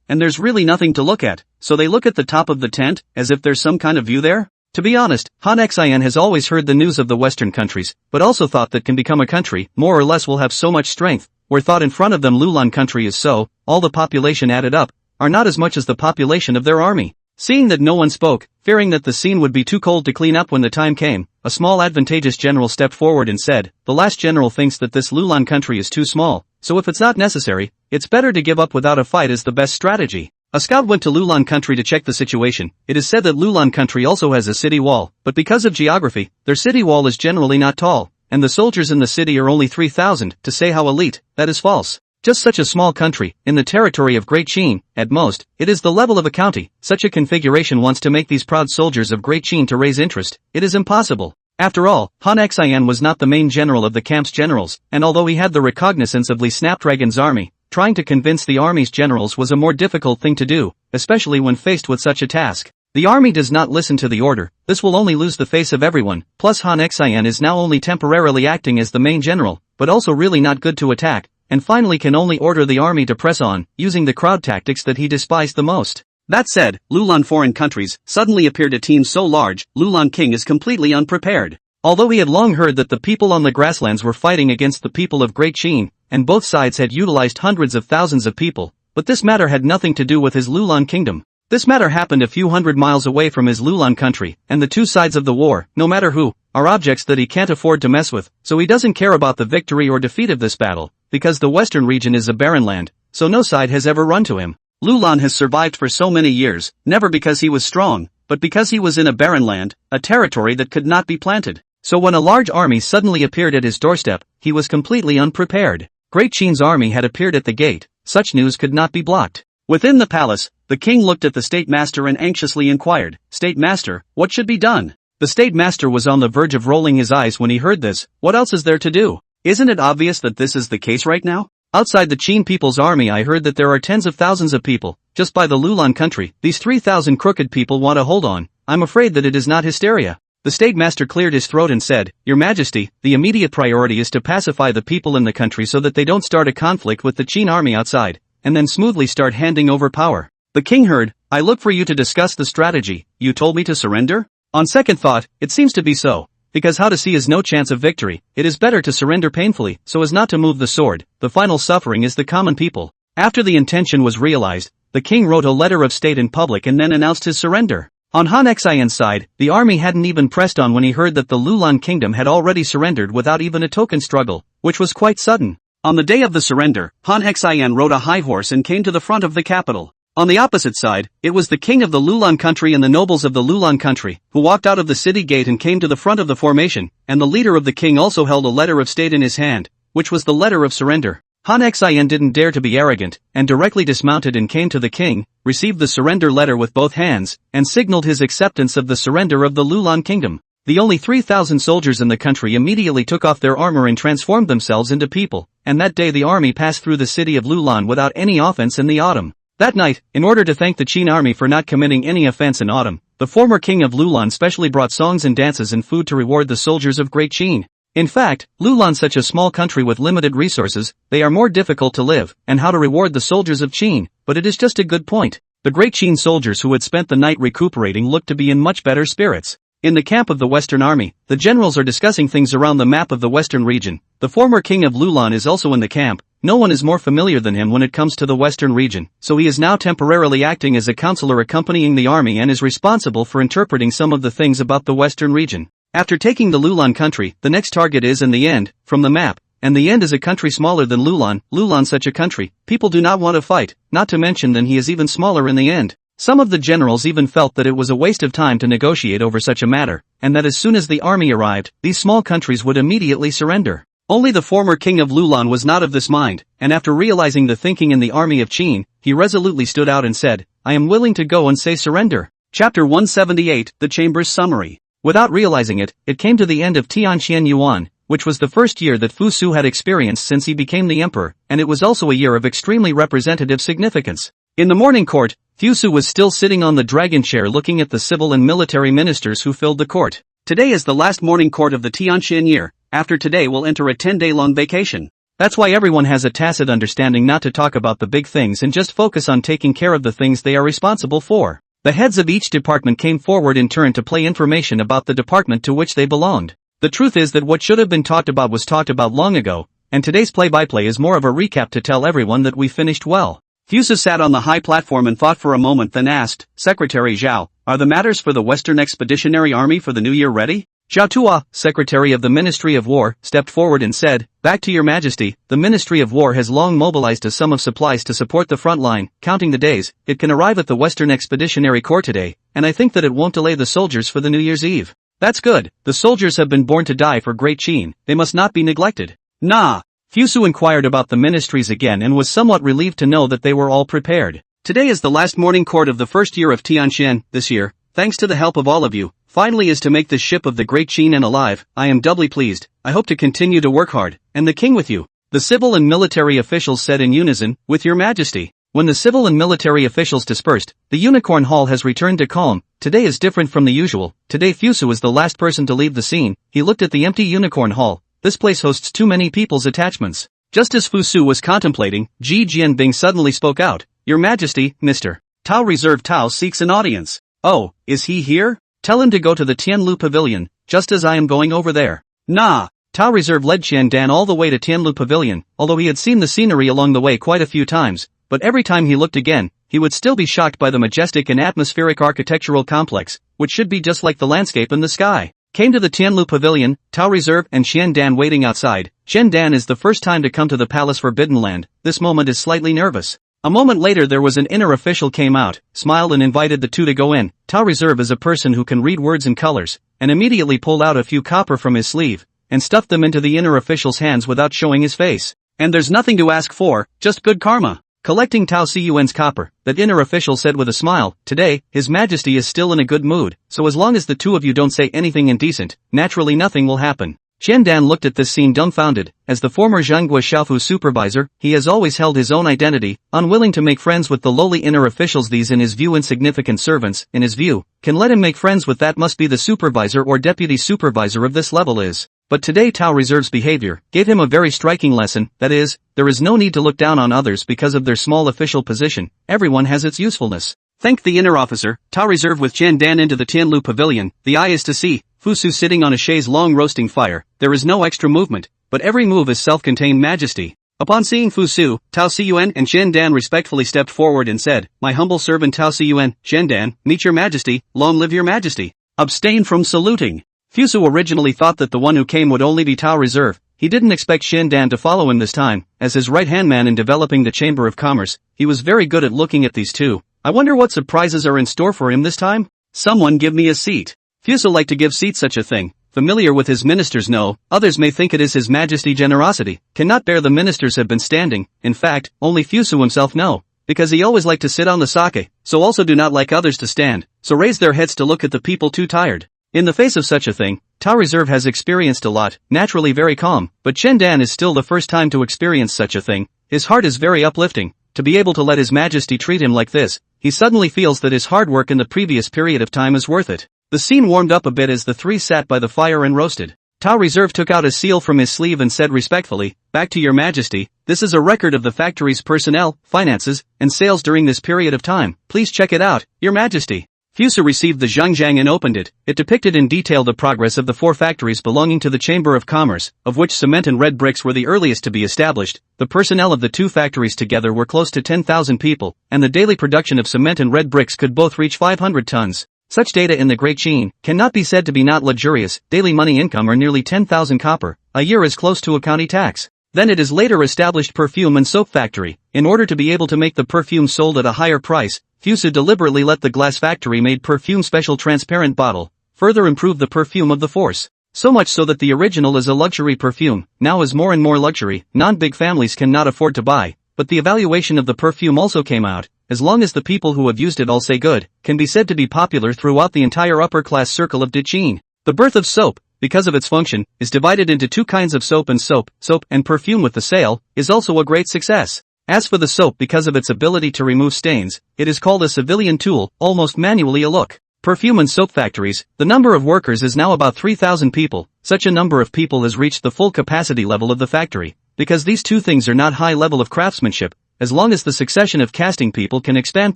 and there's really nothing to look at, so they look at the top of the tent, as if there's some kind of view there? To be honest, Han Xian has always heard the news of the Western countries, but also thought that can become a country, more or less will have so much strength, where thought in front of them Lulan country is so, all the population added up, are not as much as the population of their army. Seeing that no one spoke, fearing that the scene would be too cold to clean up when the time came, a small advantageous general stepped forward and said, the last general thinks that this Lulan country is too small, so if it's not necessary, it's better to give up without a fight is the best strategy. A scout went to Lulan country to check the situation. It is said that Lulan country also has a city wall, but because of geography, their city wall is generally not tall, and the soldiers in the city are only 3,000, to say how elite, that is false. Just such a small country, in the territory of Great Qin, at most, it is the level of a county. Such a configuration wants to make these proud soldiers of Great Qin to raise interest, it is impossible. After all, Han Xian was not the main general of the camp's generals, and although he had the recognizance of Li Snapdragon's army, trying to convince the army's generals was a more difficult thing to do, especially when faced with such a task. The army does not listen to the order, this will only lose the face of everyone, plus Han Xian is now only temporarily acting as the main general, but also really not good to attack, and finally can only order the army to press on, using the crowd tactics that he despised the most. That said, Lulan foreign countries suddenly appeared a team so large, Lulan king is completely unprepared. Although he had long heard that the people on the grasslands were fighting against the people of Great Qin, and both sides had utilized hundreds of thousands of people, but this matter had nothing to do with his Lulan kingdom. This matter happened a few hundred miles away from his Lulan country, and the two sides of the war, no matter who, are objects that he can't afford to mess with, so he doesn't care about the victory or defeat of this battle, because the western region is a barren land, so no side has ever run to him. Lulan has survived for so many years, never because he was strong, but because he was in a barren land, a territory that could not be planted. So when a large army suddenly appeared at his doorstep, he was completely unprepared. Great Qin's army had appeared at the gate, such news could not be blocked. Within the palace, the king looked at the state master and anxiously inquired, "State master, what should be done?" The state master was on the verge of rolling his eyes when he heard this. What else is there to do? Isn't it obvious that this is the case right now? Outside the Qin People's Army I heard that there are tens of thousands of people, just by the Lulan country. These 3,000 crooked people want to hold on. I'm afraid that it is not hysteria. The State Master cleared his throat and said, Your Majesty, the immediate priority is to pacify the people in the country so that they don't start a conflict with the Qin army outside, and then smoothly start handing over power. The king heard, I look for you to discuss the strategy. You told me to surrender? On second thought, it seems to be so. Because how to see is no chance of victory, it is better to surrender painfully, so as not to move the sword. The final suffering is the common people. After the intention was realized, the king wrote a letter of state in public and then announced his surrender. On Han Xian's side, the army hadn't even pressed on when he heard that the Lulan kingdom had already surrendered without even a token struggle, which was quite sudden. On the day of the surrender, Han Xian rode a high horse and came to the front of the capital. On the opposite side, it was the king of the Lulan country and the nobles of the Lulan country, who walked out of the city gate and came to the front of the formation, and the leader of the king also held a letter of state in his hand, which was the letter of surrender. Han Xian didn't dare to be arrogant, and directly dismounted and came to the king, received the surrender letter with both hands, and signaled his acceptance of the surrender of the Lulan kingdom. The only 3,000 soldiers in the country immediately took off their armor and transformed themselves into people, and that day the army passed through the city of Lulan without any offense in the autumn. That night, in order to thank the Qin army for not committing any offense in autumn, the former king of Lulan specially brought songs and dances and food to reward the soldiers of Great Qin. In fact, Lulan's such a small country with limited resources, they are more difficult to live, and how to reward the soldiers of Qin, but it is just a good point. The Great Qin soldiers who had spent the night recuperating looked to be in much better spirits. In the camp of the Western Army, the generals are discussing things around the map of the Western region. The former king of Lulan is also in the camp. No one is more familiar than him when it comes to the Western region, so he is now temporarily acting as a counselor accompanying the army and is responsible for interpreting some of the things about the Western region. After taking the Lulan country, the next target is in the end, from the map, and the end is a country smaller than Lulan. Lulan such a country, people do not want to fight, not to mention that he is even smaller in the end. Some of the generals even felt that it was a waste of time to negotiate over such a matter, and that as soon as the army arrived, these small countries would immediately surrender. Only the former king of Lulan was not of this mind, and after realizing the thinking in the army of Qin, he resolutely stood out and said, I am willing to go and say surrender. Chapter 178, The Chamber's Summary. Without realizing it, it came to the end of Tianqian Yuan, which was the first year that Fu Su had experienced since he became the emperor, and it was also a year of extremely representative significance. In the morning court, Fu Su was still sitting on the dragon chair looking at the civil and military ministers who filled the court. Today is the last morning court of the Tianqian year. After today we'll enter a 10-day-long vacation. That's why everyone has a tacit understanding not to talk about the big things and just focus on taking care of the things they are responsible for. The heads of each department came forward in turn to play information about the department to which they belonged. The truth is that what should have been talked about was talked about long ago, and today's play-by-play is more of a recap to tell everyone that we finished well. Fu Su sat on the high platform and thought for a moment, then asked, Secretary Zhao, are the matters for the Western Expeditionary Army for the new year ready? Zhao Tua, Secretary of the Ministry of War, stepped forward and said, Back to your Majesty, the Ministry of War has long mobilized a sum of supplies to support the front line. Counting the days, it can arrive at the Western Expeditionary Corps today, and I think that it won't delay the soldiers for the New Year's Eve. That's good, the soldiers have been born to die for Great Qin, they must not be neglected. Nah. Fu Su inquired about the ministries again and was somewhat relieved to know that they were all prepared. Today is the last morning court of the first year of Tianqian. This year, thanks to the help of all of you, finally is to make the ship of the Great Qin and alive. I am doubly pleased. I hope to continue to work hard, and the king with you. The civil and military officials said in unison, with your Majesty. When the civil and military officials dispersed, the Unicorn Hall has returned to calm. Today is different from the usual. Today Fu Su is the last person to leave the scene. He looked at the empty Unicorn Hall. This place hosts too many people's attachments. Just as Fu Su was contemplating, Ji Jianbing suddenly spoke out. Your Majesty, Mr. Tao Reserve Tao seeks an audience. Oh, is he here? Tell him to go to the Tianlu Pavilion, just as I am going over there. Nah. Tao Reserve led Qian Dan all the way to Tianlu Pavilion, although he had seen the scenery along the way quite a few times, but every time he looked again, he would still be shocked by the majestic and atmospheric architectural complex, which should be just like the landscape in the sky. Came to the Tianlu Pavilion, Tao Reserve and Qian Dan waiting outside. Qian Dan is the first time to come to the Palace Forbidden Land. This moment is slightly nervous. A moment later there was an inner official came out, smiled and invited the two to go in. Tao Reserve is a person who can read words and colors, and immediately pulled out a few copper from his sleeve, and stuffed them into the inner official's hands without showing his face. And there's nothing to ask for, just good karma. Collecting Tao Cun's copper, that inner official said with a smile, Today, His Majesty is still in a good mood, so as long as the two of you don't say anything indecent, naturally nothing will happen. Qian Dan looked at this scene dumbfounded. As the former Zhanghua Xiaofu supervisor, he has always held his own identity, unwilling to make friends with the lowly inner officials. These in his view insignificant servants, in his view, can let him make friends with that must be the supervisor or deputy supervisor of this level is. But today Tao Reserve's behavior gave him a very striking lesson, that is, there is no need to look down on others because of their small official position, everyone has its usefulness. Thanked the inner officer, Tao Reserve with Qian Dan into the Tianlu pavilion. The eye is to see, Fusu sitting on a chaise long roasting fire, there is no extra movement, but every move is self-contained majesty. Upon seeing Fusu, Tao Xiyuan and Qian Dan respectfully stepped forward and said, "My humble servant Tao Xiyuan, Qian Dan, meet your majesty, long live your majesty." Abstain from saluting. Fusu originally thought that the one who came would only be Tao Reserve. He didn't expect Qian Dan to follow him this time. As his right-hand man in developing the Chamber of Commerce, he was very good at looking at these two. I wonder what surprises are in store for him this time? Someone give me a seat. Fusu liked to give seats such a thing. Familiar with his ministers no, others may think it is his majesty generosity, cannot bear the ministers have been standing, in fact, only Fusu himself know. Because he always liked to sit on the sake, so also do not like others to stand, so raise their heads to look at the people too tired. In the face of such a thing, Tao Reserve has experienced a lot, naturally very calm, but Qian Dan is still the first time to experience such a thing. His heart is very uplifting, to be able to let his majesty treat him like this, he suddenly feels that his hard work in the previous period of time is worth it. The scene warmed up a bit as the three sat by the fire and roasted. Tao Reserve took out a seal from his sleeve and said respectfully, "Back to your majesty, this is a record of the factory's personnel, finances, and sales during this period of time, please check it out, your majesty." Fusu received the Zhangjiang and opened it. It depicted in detail the progress of the 4 factories belonging to the Chamber of Commerce, of which cement and red bricks were the earliest to be established. The personnel of the 2 factories together were close to 10,000 people, and the daily production of cement and red bricks could both reach 500 tons. Such data in the Great Qin cannot be said to be not luxurious. Daily money income are nearly 10,000 copper, a year is close to a county tax. Then it is later established perfume and soap factory. In order to be able to make the perfume sold at a higher price, Fusu deliberately let the glass factory made perfume special transparent bottle, further improve the perfume of the force. So much so that the original is a luxury perfume, now is more and more luxury, non-big families cannot afford to buy, but the evaluation of the perfume also came out, as long as the people who have used it all say good, can be said to be popular throughout the entire upper-class circle of Qin. The birth of soap, because of its function, is divided into 2 kinds of soap and perfume with the sale, is also a great success. As for the soap because of its ability to remove stains, it is called a civilian tool, almost manually a look. Perfume and soap factories, the number of workers is now about 3,000 people, such a number of people has reached the full capacity level of the factory, because these 2 things are not high level of craftsmanship, as long as the succession of casting people can expand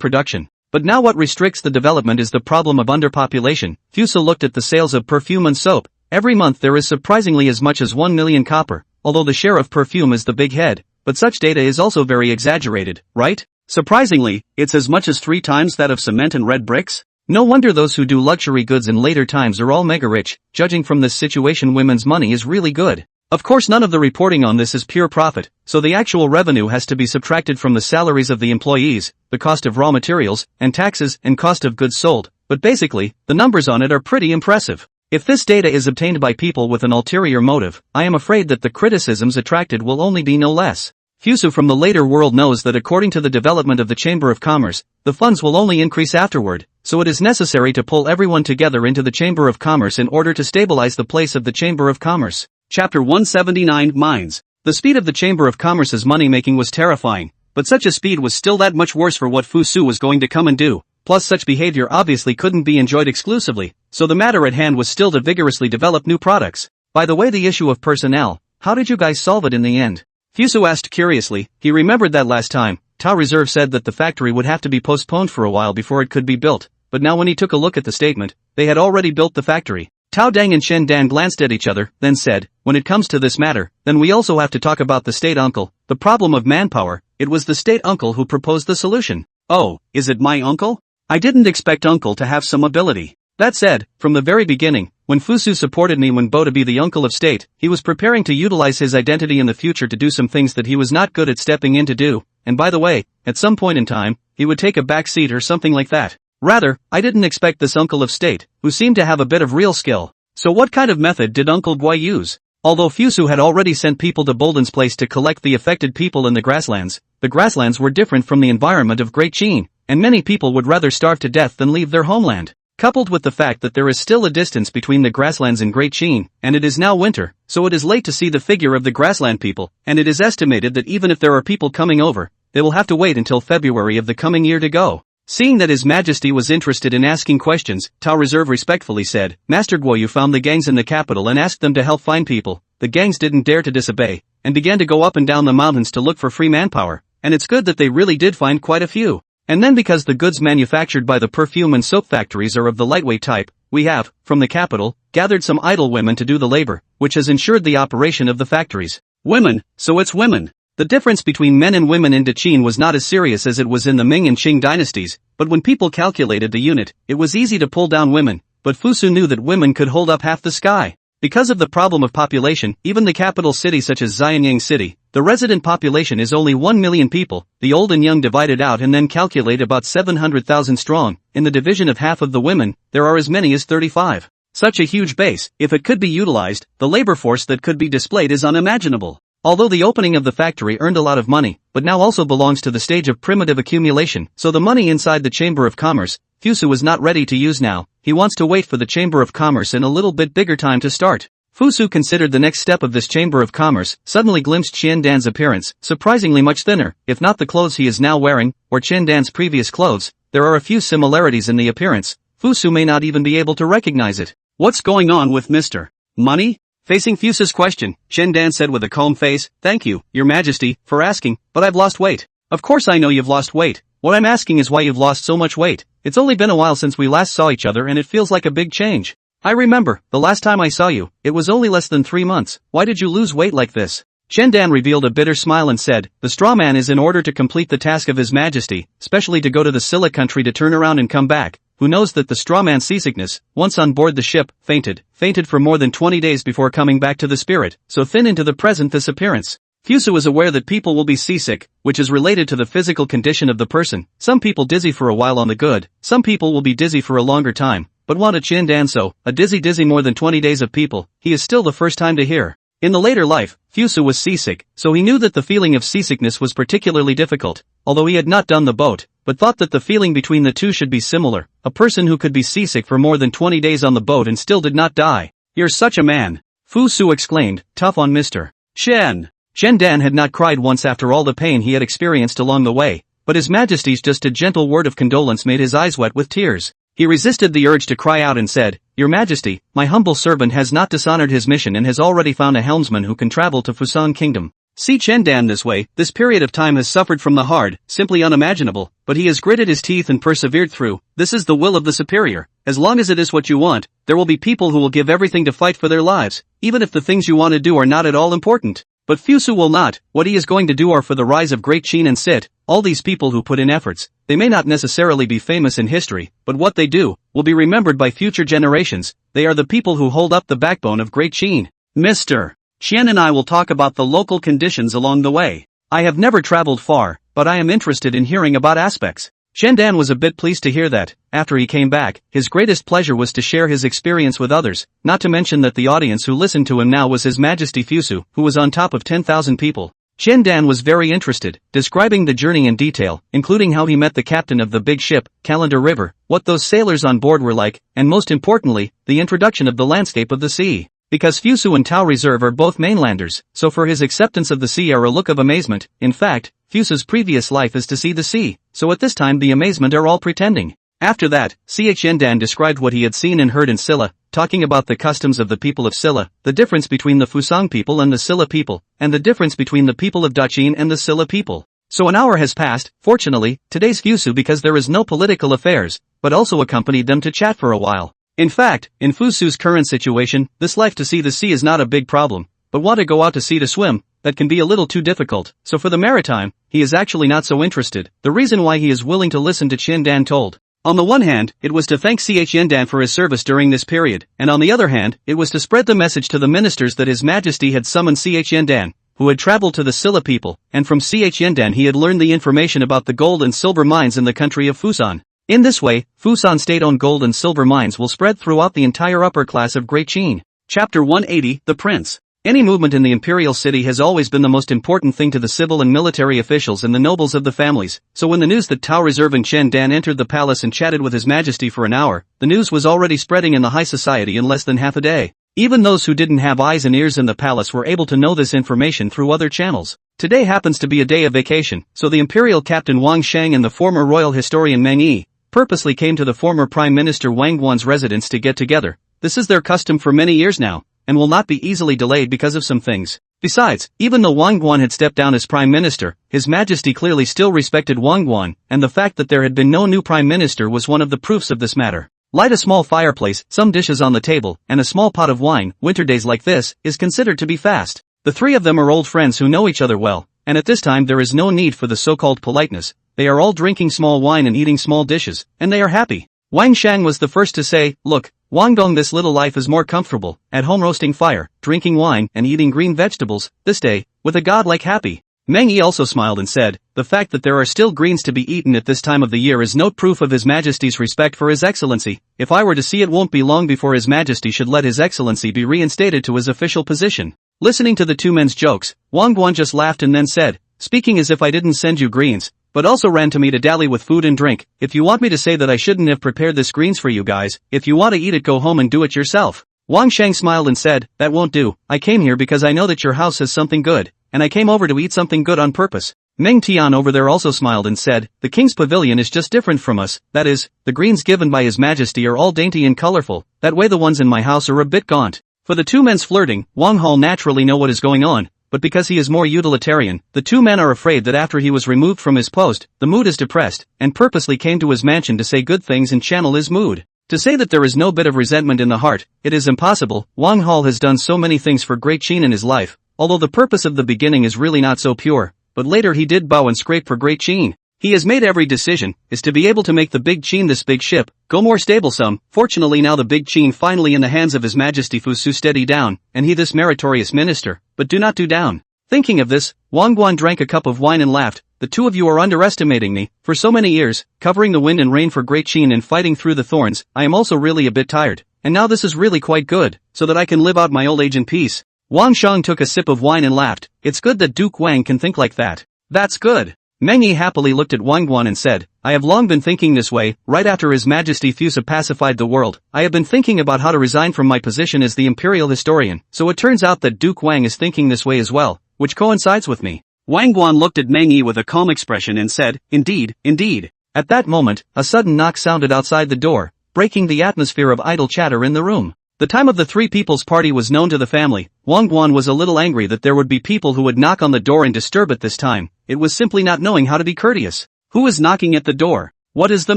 production. But now what restricts the development is the problem of underpopulation. Fusu looked at the sales of perfume and soap. Every month there is surprisingly as much as 1 million copper, although the share of perfume is the big head, but such data is also very exaggerated, right? Surprisingly, it's as much as 3 times that of cement and red bricks? No wonder those who do luxury goods in later times are all mega rich. Judging from this situation, women's money is really good. Of course none of the reporting on this is pure profit, so the actual revenue has to be subtracted from the salaries of the employees, the cost of raw materials, and taxes, and cost of goods sold, but basically, the numbers on it are pretty impressive. If this data is obtained by people with an ulterior motive, I am afraid that the criticisms attracted will only be no less. Fusu from the later world knows that according to the development of the Chamber of Commerce, the funds will only increase afterward, so it is necessary to pull everyone together into the Chamber of Commerce in order to stabilize the place of the Chamber of Commerce. Chapter 179 Mines. The speed of the Chamber of Commerce's money-making was terrifying, but such a speed was still that much worse for what Fusu was going to come and do. Plus such behavior obviously couldn't be enjoyed exclusively, so the matter at hand was still to vigorously develop new products. By the way, the issue of personnel, how did you guys solve it in the end? Fusu asked curiously. He remembered that last time, Tao Reserve said that the factory would have to be postponed for a while before it could be built, but now when he took a look at the statement, they had already built the factory. Tao Dang and Qian Dan glanced at each other, then said, when it comes to this matter, then we also have to talk about the state uncle, the problem of manpower. It was the state uncle who proposed the solution. Oh, is it my uncle? I didn't expect uncle to have some ability. That said, from the very beginning, when Fusu supported me when Bo to be the uncle of state, he was preparing to utilize his identity in the future to do some things that he was not good at stepping in to do, and by the way, at some point in time, he would take a back seat or something like that. Rather, I didn't expect this uncle of state, who seemed to have a bit of real skill. So what kind of method did Uncle Gui use? Although Fusu had already sent people to Bolden's place to collect the affected people in the grasslands were different from the environment of Great Qin, and many people would rather starve to death than leave their homeland. coupled with the fact that there is still a distance between the grasslands in Great Qin, and it is now winter, so it is late to see the figure of the grassland people, and it is estimated that even if there are people coming over, they will have to wait until February of the coming year to go. Seeing that His Majesty was interested in asking questions, Tao Reserve respectfully said, Master Guoyu found the gangs in the capital and asked them to help find people. The gangs didn't dare to disobey, and began to go up and down the mountains to look for free manpower, and it's good that they really did find quite a few. And then because the goods manufactured by the perfume and soap factories are of the lightweight type, we have, from the capital, gathered some idle women to do the labor, which has ensured the operation of the factories. Women, so it's women. The difference between men and women in Qin was not as serious as it was in the Ming and Qing dynasties, but when people calculated the unit, it was easy to pull down women, but Fusu knew that women could hold up half the sky. Because of the problem of population, even the capital city such as Xianyang City, the resident population is only 1 million people, the old and young divided out and then calculate about 700,000 strong. In the division of half of the women, there are as many as 35. Such a huge base, if it could be utilized, the labor force that could be displayed is unimaginable. Although the opening of the factory earned a lot of money, but now also belongs to the stage of primitive accumulation, so the money inside the Chamber of Commerce, Fusu is not ready to use now. He wants to wait for the Chamber of Commerce in a little bit bigger time to start. Fusu considered the next step of this Chamber of Commerce, suddenly glimpsed Qian Dan's appearance, surprisingly much thinner, if not the clothes he is now wearing, or Qian Dan's previous clothes. There are a few similarities in the appearance. Fusu may not even be able to recognize it. What's going on with Mr. Money? Facing Fusu's question, Qian Dan said with a calm face, Thank you, Your Majesty, for asking, but I've lost weight. Of course I know you've lost weight. What I'm asking is why you've lost so much weight. It's only been a while since we last saw each other and it feels like a big change. I remember, the last time I saw you, it was only less than 3 months. Why did you lose weight like this? Qian Dan revealed a bitter smile and said, The straw man is in order to complete the task of His Majesty, especially to go to the Silla country to turn around and come back. Who knows that the straw man's seasickness, once on board the ship, fainted for more than 20 days before coming back to the spirit, so thin into the present this appearance. Fusu is aware that people will be seasick, which is related to the physical condition of the person. Some people dizzy for a while on the good, some people will be dizzy for a longer time, but want a Qian Dan so, a dizzy more than 20 days of people, he is still the first time to hear. In the later life, Fusu was seasick, so he knew that the feeling of seasickness was particularly difficult, although he had not done the boat, but thought that the feeling between the two should be similar. A person who could be seasick for more than 20 days on the boat and still did not die. You're such a man. Fusu exclaimed, tough on Mr. Qian. Qian Dan had not cried once after all the pain he had experienced along the way, but His Majesty's just a gentle word of condolence made his eyes wet with tears. He resisted the urge to cry out and said, Your Majesty, my humble servant has not dishonored his mission and has already found a helmsman who can travel to Fusan Kingdom. See Qian Dan this way, this period of time has suffered from the hard, simply unimaginable, but he has gritted his teeth and persevered through. This is the will of the superior. As long as it is what you want, there will be people who will give everything to fight for their lives, even if the things you want to do are not at all important. But Fusu will not. What he is going to do are for the rise of Great Qin and Sit. All these people who put in efforts, they may not necessarily be famous in history, but what they do will be remembered by future generations. They are the people who hold up the backbone of Great Qin. Mr. Qian and I will talk about the local conditions along the way. I have never traveled far, but I am interested in hearing about aspects. Qian Dan was a bit pleased to hear that. After he came back, his greatest pleasure was to share his experience with others, not to mention that the audience who listened to him now was His Majesty Fusu, who was on top of 10,000 people. Qian Dan was very interested, describing the journey in detail, including how he met the captain of the big ship, Calendar River, what those sailors on board were like, and most importantly, the introduction of the landscape of the sea. Because Fusu and Tao Reserve are both mainlanders, so for his acceptance of the sea are a look of amazement. In fact, Fusu's previous life is to see the sea, so at this time the amazement are all pretending. After that, Qian Dan described what he had seen and heard in Silla, talking about the customs of the people of Silla, the difference between the Fusang people and the Silla people, and the difference between the people of Daqin and the Silla people. So an hour has passed. Fortunately, today's Fusu, because there is no political affairs, but also accompanied them to chat for a while. In fact, in Fusu's current situation, this life to see the sea is not a big problem, but want to go out to sea to swim, that can be a little too difficult, so for the maritime, he is actually not so interested. The reason why he is willing to listen to Qian Dan told. On the one hand, it was to thank Qian Dan for his service during this period, and on the other hand, it was to spread the message to the ministers that His Majesty had summoned Qian Dan, who had traveled to the Silla people, and from Qian Dan he had learned the information about the gold and silver mines in the country of Fusan. In this way, Fusan state-owned gold and silver mines will spread throughout the entire upper class of Great Qin. Chapter 180, The Prince. Any movement in the imperial city has always been the most important thing to the civil and military officials and the nobles of the families, so when the news that Tao Reserve and Chen Dan entered the palace and chatted with His Majesty for an hour, the news was already spreading in the high society in less than half a day. Even those who didn't have eyes and ears in the palace were able to know this information through other channels. Today happens to be a day of vacation, so the imperial captain Wang Shang and the former royal historian Meng Yi purposely came to the former Prime Minister Wang Guan's residence to get together. This is their custom for many years now, and will not be easily delayed because of some things. Besides, even though Wang Guan had stepped down as Prime Minister, His Majesty clearly still respected Wang Guan, and the fact that there had been no new Prime Minister was one of the proofs of this matter. Light a small fireplace, some dishes on the table, and a small pot of wine. Winter days like this is considered to be fast. The three of them are old friends who know each other well, and at this time there is no need for the so-called politeness. They are all drinking small wine and eating small dishes, and they are happy. Wang Shang was the first to say, "Look, Wang Dong, this little life is more comfortable, at home roasting fire, drinking wine, and eating green vegetables, this day, with a god like happy." Meng Yi also smiled and said, "The fact that there are still greens to be eaten at this time of the year is no proof of His Majesty's respect for His Excellency. If I were to see, it won't be long before His Majesty should let His Excellency be reinstated to his official position." Listening to the two men's jokes, Wang Guan just laughed and then said, "Speaking as if I didn't send you greens, but also ran to me to dally with food and drink. If you want me to say that I shouldn't have prepared this greens for you guys, if you want to eat it, go home and do it yourself." Wang Shang smiled and said, "That won't do. I came here because I know that your house has something good, and I came over to eat something good on purpose." Meng Tian over there also smiled and said, "The king's pavilion is just different from us, that is, the greens given by His Majesty are all dainty and colorful, that way the ones in my house are a bit gaunt." For the two men's flirting, Wang Hall naturally know what is going on, but because he is more utilitarian, the two men are afraid that after he was removed from his post, the mood is depressed, and purposely came to his mansion to say good things and channel his mood. To say that there is no bit of resentment in the heart, it is impossible. Wang Hall has done so many things for Great Qin in his life, although the purpose of the beginning is really not so pure, but later he did bow and scrape for Great Qin. He has made every decision, is to be able to make the Big Qin, this big ship, go more stable some. Fortunately now the Big Qin finally in the hands of His Majesty Fusu steady down, and he this meritorious minister, but do not do down. Thinking of this, Wang Guan drank a cup of wine and laughed. "The two of you are underestimating me. For so many years, covering the wind and rain for Great Qin and fighting through the thorns, I am also really a bit tired, and now this is really quite good, so that I can live out my old age in peace." Wang Shang took a sip of wine and laughed. "It's good that Duke Wang can think like that. That's good." Meng Yi happily looked at Wang Guan and said, "I have long been thinking this way. Right after His Majesty Fusa pacified the world, I have been thinking about how to resign from my position as the imperial historian, so it turns out that Duke Wang is thinking this way as well, which coincides with me." Wang Guan looked at Meng Yi with a calm expression and said, "Indeed, indeed." At that moment, a sudden knock sounded outside the door, breaking the atmosphere of idle chatter in the room. The time of the three people's party was known to the family. Wang Guan was a little angry that there would be people who would knock on the door and disturb at this time. It was simply not knowing how to be courteous. Who is knocking at the door? What is the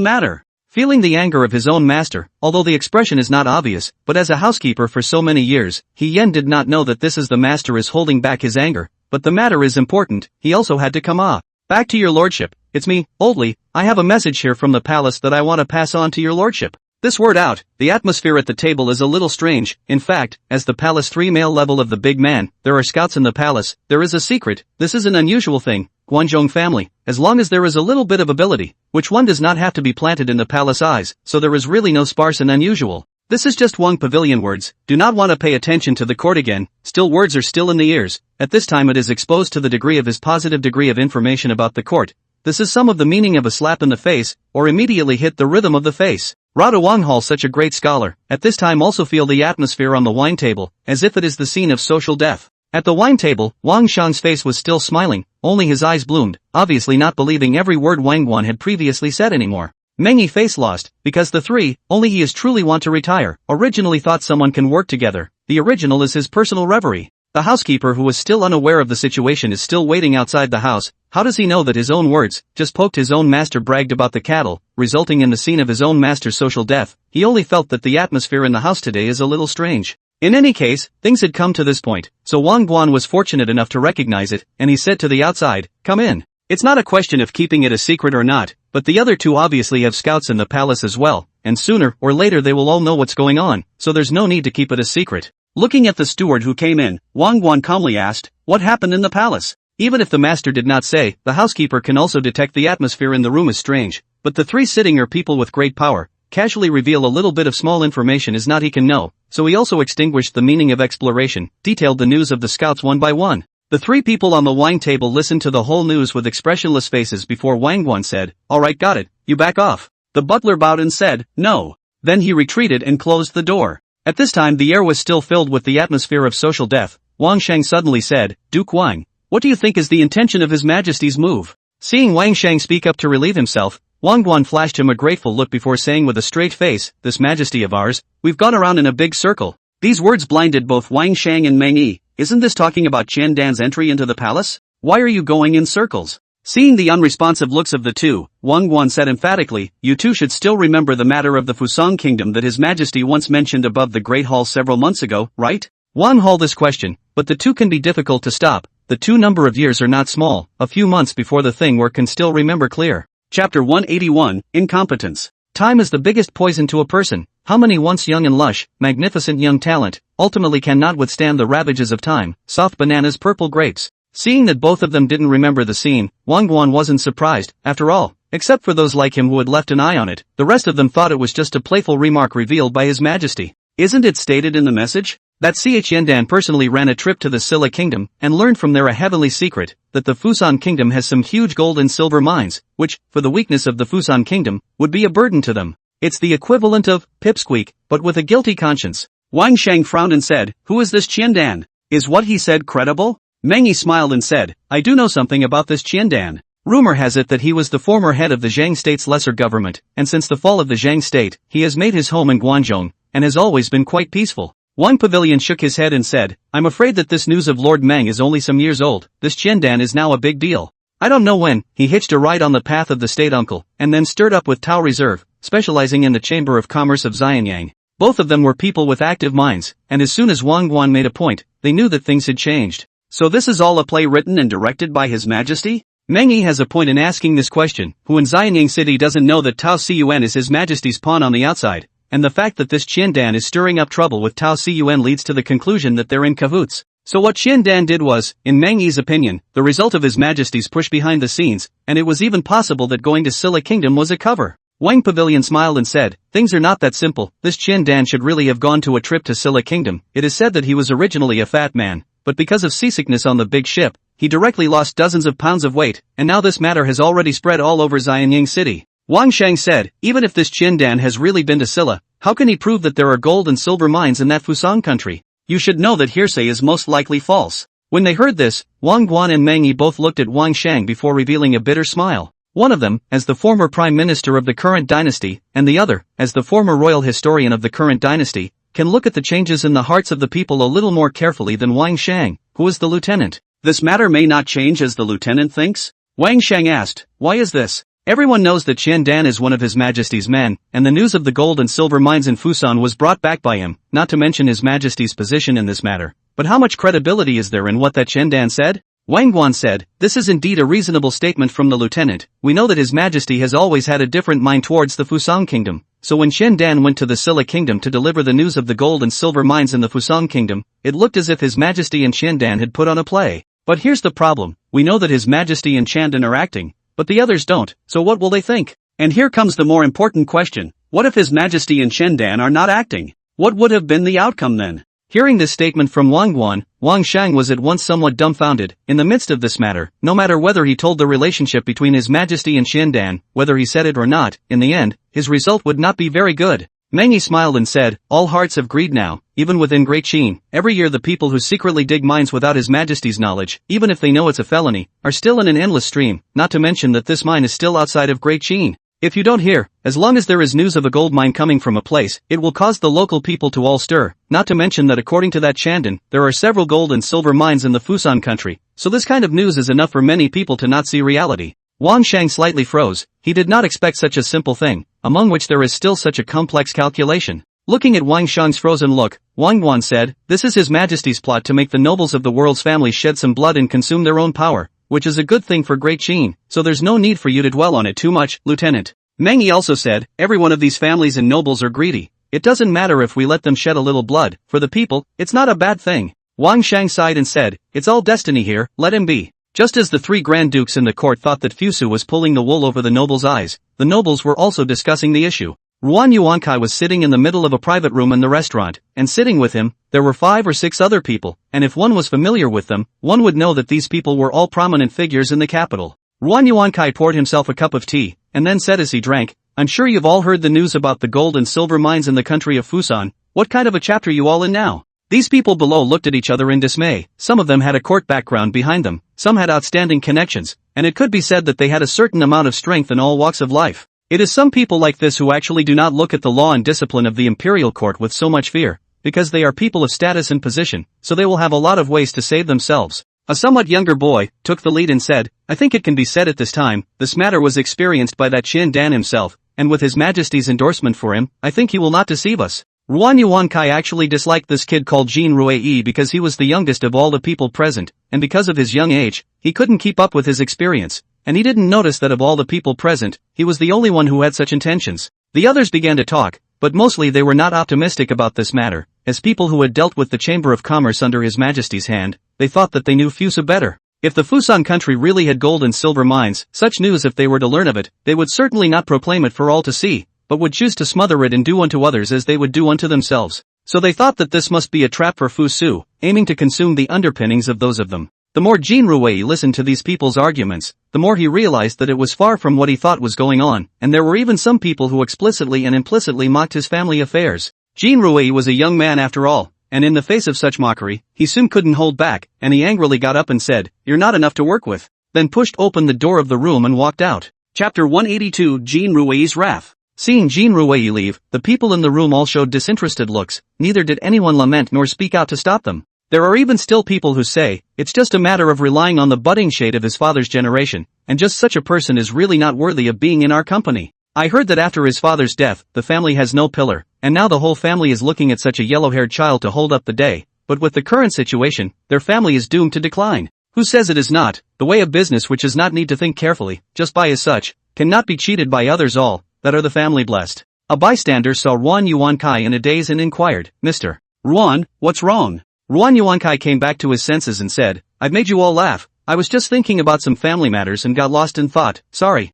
matter? Feeling the anger of his own master, although the expression is not obvious, but as a housekeeper for so many years, He Yen did not know that this is the master is holding back his anger, but the matter is important. He also had to come back to your lordship. It's me, Oldly. I have a message here from the palace that I want to pass on to your lordship. This word out, the atmosphere at the table is a little strange. In fact, as the palace 3 male level of the big man, there are scouts in the palace. There is a secret. This is an unusual thing. Guanzhong family, as long as there is a little bit of ability, which one does not have to be planted in the palace eyes, so there is really no sparse and unusual. This is just Wang Pavilion words. Do not want to pay attention to the court again. Still words are still in the ears. At this time it is exposed to the degree of his positive degree of information about the court. This is some of the meaning of a slap in the face, or immediately hit the rhythm of the face. Rada Wang Hall, such a great scholar, at this time also feel the atmosphere on the wine table, as if it is the scene of social death. At the wine table, Wang Shang's face was still smiling, only his eyes bloomed, obviously not believing every word Wang Guan had previously said anymore. Meng Yi face lost, because the three, only he is truly want to retire, originally thought someone can work together. The original is his personal reverie. The housekeeper who was still unaware of the situation is still waiting outside the house. How does he know that his own words, just poked his own master bragged about the cattle, resulting in the scene of his own master's social death? He only felt that the atmosphere in the house today is a little strange. In any case, things had come to this point, so Wang Guan was fortunate enough to recognize it, and he said to the outside, "Come in." It's not a question of keeping it a secret or not, but the other two obviously have scouts in the palace as well, and sooner or later they will all know what's going on, so there's no need to keep it a secret. Looking at the steward who came in, Wang Guan calmly asked, "What happened in the palace?" Even if the master did not say, the housekeeper can also detect the atmosphere in the room is strange, but the three sitting are people with great power. Casually reveal a little bit of small information is not he can know, so he also extinguished the meaning of exploration, detailed the news of the scouts one by one. The three people on the wine table listened to the whole news with expressionless faces before Wang Guan said, "Alright, got it, you back off." The butler bowed and said, "No." Then he retreated and closed the door. At this time the air was still filled with the atmosphere of social death. Wang Shang suddenly said, "Duke Wang, what do you think is the intention of His Majesty's move?" Seeing Wang Shang speak up to relieve himself, Wang Guan flashed him a grateful look before saying with a straight face, "This Majesty of ours, we've gone around in a big circle." These words blinded both Wang Shang and Meng Yi. "Isn't this talking about Qin Dan's entry into the palace? Why are you going in circles?" Seeing the unresponsive looks of the two, Wang Guan said emphatically, "You two should still remember the matter of the Fusang Kingdom that His Majesty once mentioned above the Great Hall several months ago, right?" Wang Hall this question, but the two can be difficult to stop. The two number of years are not small, a few months before the thing where can still remember clear. Chapter 181, Incompetence. Time is the biggest poison to a person. How many once young and lush, magnificent young talent, ultimately cannot withstand the ravages of time, soft bananas, purple grapes. Seeing that both of them didn't remember the scene, Wang Guan wasn't surprised, after all, except for those like him who had left an eye on it, the rest of them thought it was just a playful remark revealed by His Majesty. Isn't it stated in the message? That Chen personally ran a trip to the Silla Kingdom and learned from there a heavenly secret, that the Fusan Kingdom has some huge gold and silver mines, which, for the weakness of the Fusan Kingdom, would be a burden to them. It's the equivalent of pipsqueak, but with a guilty conscience. Wang Shang frowned and said, "Who is this Qin Dan? Is what he said credible?" Meng Yi smiled and said, "I do know something about this Qin Dan. Rumor has it that he was the former head of the Zhang state's lesser government, and since the fall of the Zhang state, he has made his home in Guangzhou, and has always been quite peaceful." Wang Pavilion shook his head and said, "I'm afraid that this news of Lord Meng is only some years old. This Qin Dan is now a big deal. I don't know when, he hitched a ride on the path of the state uncle, and then stirred up with Tao Reserve, specializing in the Chamber of Commerce of Xianyang. Both of them were people with active minds, and as soon as Wang Guan made a point, they knew that things had changed. So this is all a play written and directed by His Majesty? Meng Yi has a point in asking this question, who in Xianyang City doesn't know that Tao Cun is His Majesty's pawn on the outside. And the fact that this Qin Dan is stirring up trouble with Tao Cun leads to the conclusion that they're in cahoots. So what Qin Dan did was, in Meng Yi's opinion, the result of His Majesty's push behind the scenes, and it was even possible that going to Silla Kingdom was a cover. Wang Pavilion smiled and said, "Things are not that simple. This Qin Dan should really have gone to a trip to Silla Kingdom. It is said that he was originally a fat man, but because of seasickness on the big ship, he directly lost dozens of pounds of weight, and now this matter has already spread all over Xianyang City." Wang Shang said, "Even if this Qin Dan has really been to Silla, how can he prove that there are gold and silver mines in that Fusang country? You should know that hearsay is most likely false." When they heard this, Wang Guan and Meng Yi both looked at Wang Shang before revealing a bitter smile. One of them, as the former prime minister of the current dynasty, and the other, as the former royal historian of the current dynasty, can look at the changes in the hearts of the people a little more carefully than Wang Shang, who is the lieutenant. "This matter may not change as the lieutenant thinks?" Wang Shang asked. "Why is this?" Everyone knows that Qin Dan is one of His Majesty's men, and the news of the gold and silver mines in Fusan was brought back by him, not to mention His Majesty's position in this matter. But how much credibility is there in what that Qin Dan said? Wang Guan said, "This is indeed a reasonable statement from the lieutenant. We know that His Majesty has always had a different mind towards the Fusang Kingdom, so when Qin Dan went to the Silla Kingdom to deliver the news of the gold and silver mines in the Fusang Kingdom, it looked as if His Majesty and Qin Dan had put on a play. But here's the problem, we know that His Majesty and Qin Dan are acting, but the others don't, so what will they think? And here comes the more important question, what if His Majesty and Qin Dan are not acting? What would have been the outcome then?" Hearing this statement from Wang Guan, Wang Shang was at once somewhat dumbfounded. In the midst of this matter, no matter whether he told the relationship between His Majesty and Qin Dan, whether he said it or not, in the end, his result would not be very good. Meng Yi smiled and said, "All hearts have greed now, even within Great Qin. Every year the people who secretly dig mines without His Majesty's knowledge, even if they know it's a felony, are still in an endless stream, not to mention that this mine is still outside of Great Qin. If you don't hear, as long as there is news of a gold mine coming from a place, it will cause the local people to all stir, not to mention that according to that Chandan, there are several gold and silver mines in the Fusan country, so this kind of news is enough for many people to not see reality." Wang Shang slightly froze. He did not expect such a simple thing, among which there is still such a complex calculation. Looking at Wang Shang's frozen look, Wang Guan said, "This is His Majesty's plot to make the nobles of the world's family shed some blood and consume their own power, which is a good thing for Great Qin, so there's no need for you to dwell on it too much, Lieutenant." Meng Yi also said, "Every one of these families and nobles are greedy. It doesn't matter if we let them shed a little blood, for the people, it's not a bad thing." Wang Shang sighed and said, "It's all destiny here, let him be." Just as the three Grand Dukes in the court thought that Fusu was pulling the wool over the nobles' eyes, the nobles were also discussing the issue. Ruan Yuankai was sitting in the middle of a private room in the restaurant, and sitting with him, there were 5 or 6 other people, and if one was familiar with them, one would know that these people were all prominent figures in the capital. Ruan Yuankai poured himself a cup of tea, and then said as he drank, "I'm sure you've all heard the news about the gold and silver mines in the country of Fusan. What kind of a chapter you all in now?" These people below looked at each other in dismay. Some of them had a court background behind them, some had outstanding connections, and it could be said that they had a certain amount of strength in all walks of life. It is some people like this who actually do not look at the law and discipline of the imperial court with so much fear, because they are people of status and position, so they will have a lot of ways to save themselves. A somewhat younger boy took the lead and said, "I think it can be said at this time, this matter was experienced by that Qin Dan himself, and with His Majesty's endorsement for him, I think he will not deceive us." Ruan Yuankai actually disliked this kid called Jin Ruei because he was the youngest of all the people present, and because of his young age, he couldn't keep up with his experience, and he didn't notice that of all the people present, he was the only one who had such intentions. The others began to talk, but mostly they were not optimistic about this matter. As people who had dealt with the Chamber of Commerce under His Majesty's hand, they thought that they knew Fusa better. If the Fusan country really had gold and silver mines, such news if they were to learn of it, they would certainly not proclaim it for all to see, but would choose to smother it and do unto others as they would do unto themselves. So they thought that this must be a trap for Fusu, aiming to consume the underpinnings of those of them. The more Jin Ruei listened to these people's arguments, the more he realized that it was far from what he thought was going on, and there were even some people who explicitly and implicitly mocked his family affairs. Jin Ruei was a young man after all, and in the face of such mockery, he soon couldn't hold back, and he angrily got up and said, "You're not enough to work with," then pushed open the door of the room and walked out. Chapter 182 Jin Ruei's Wrath. Seeing Jin Ruei leave, the people in the room all showed disinterested looks, neither did anyone lament nor speak out to stop them. There are even still people who say, it's just a matter of relying on the budding shade of his father's generation, and just such a person is really not worthy of being in our company. I heard that after his father's death, the family has no pillar, and now the whole family is looking at such a yellow-haired child to hold up the day, but with the current situation, their family is doomed to decline. Who says it is not? The way of business which does not need to think carefully, just buy as such, cannot be cheated by others all, that are the family blessed. A bystander saw Ruan Yuankai in a daze and inquired, "Mr. Ruan, what's wrong?" Ruan Yuankai came back to his senses and said, "I've made you all laugh. I was just thinking about some family matters and got lost in thought. Sorry."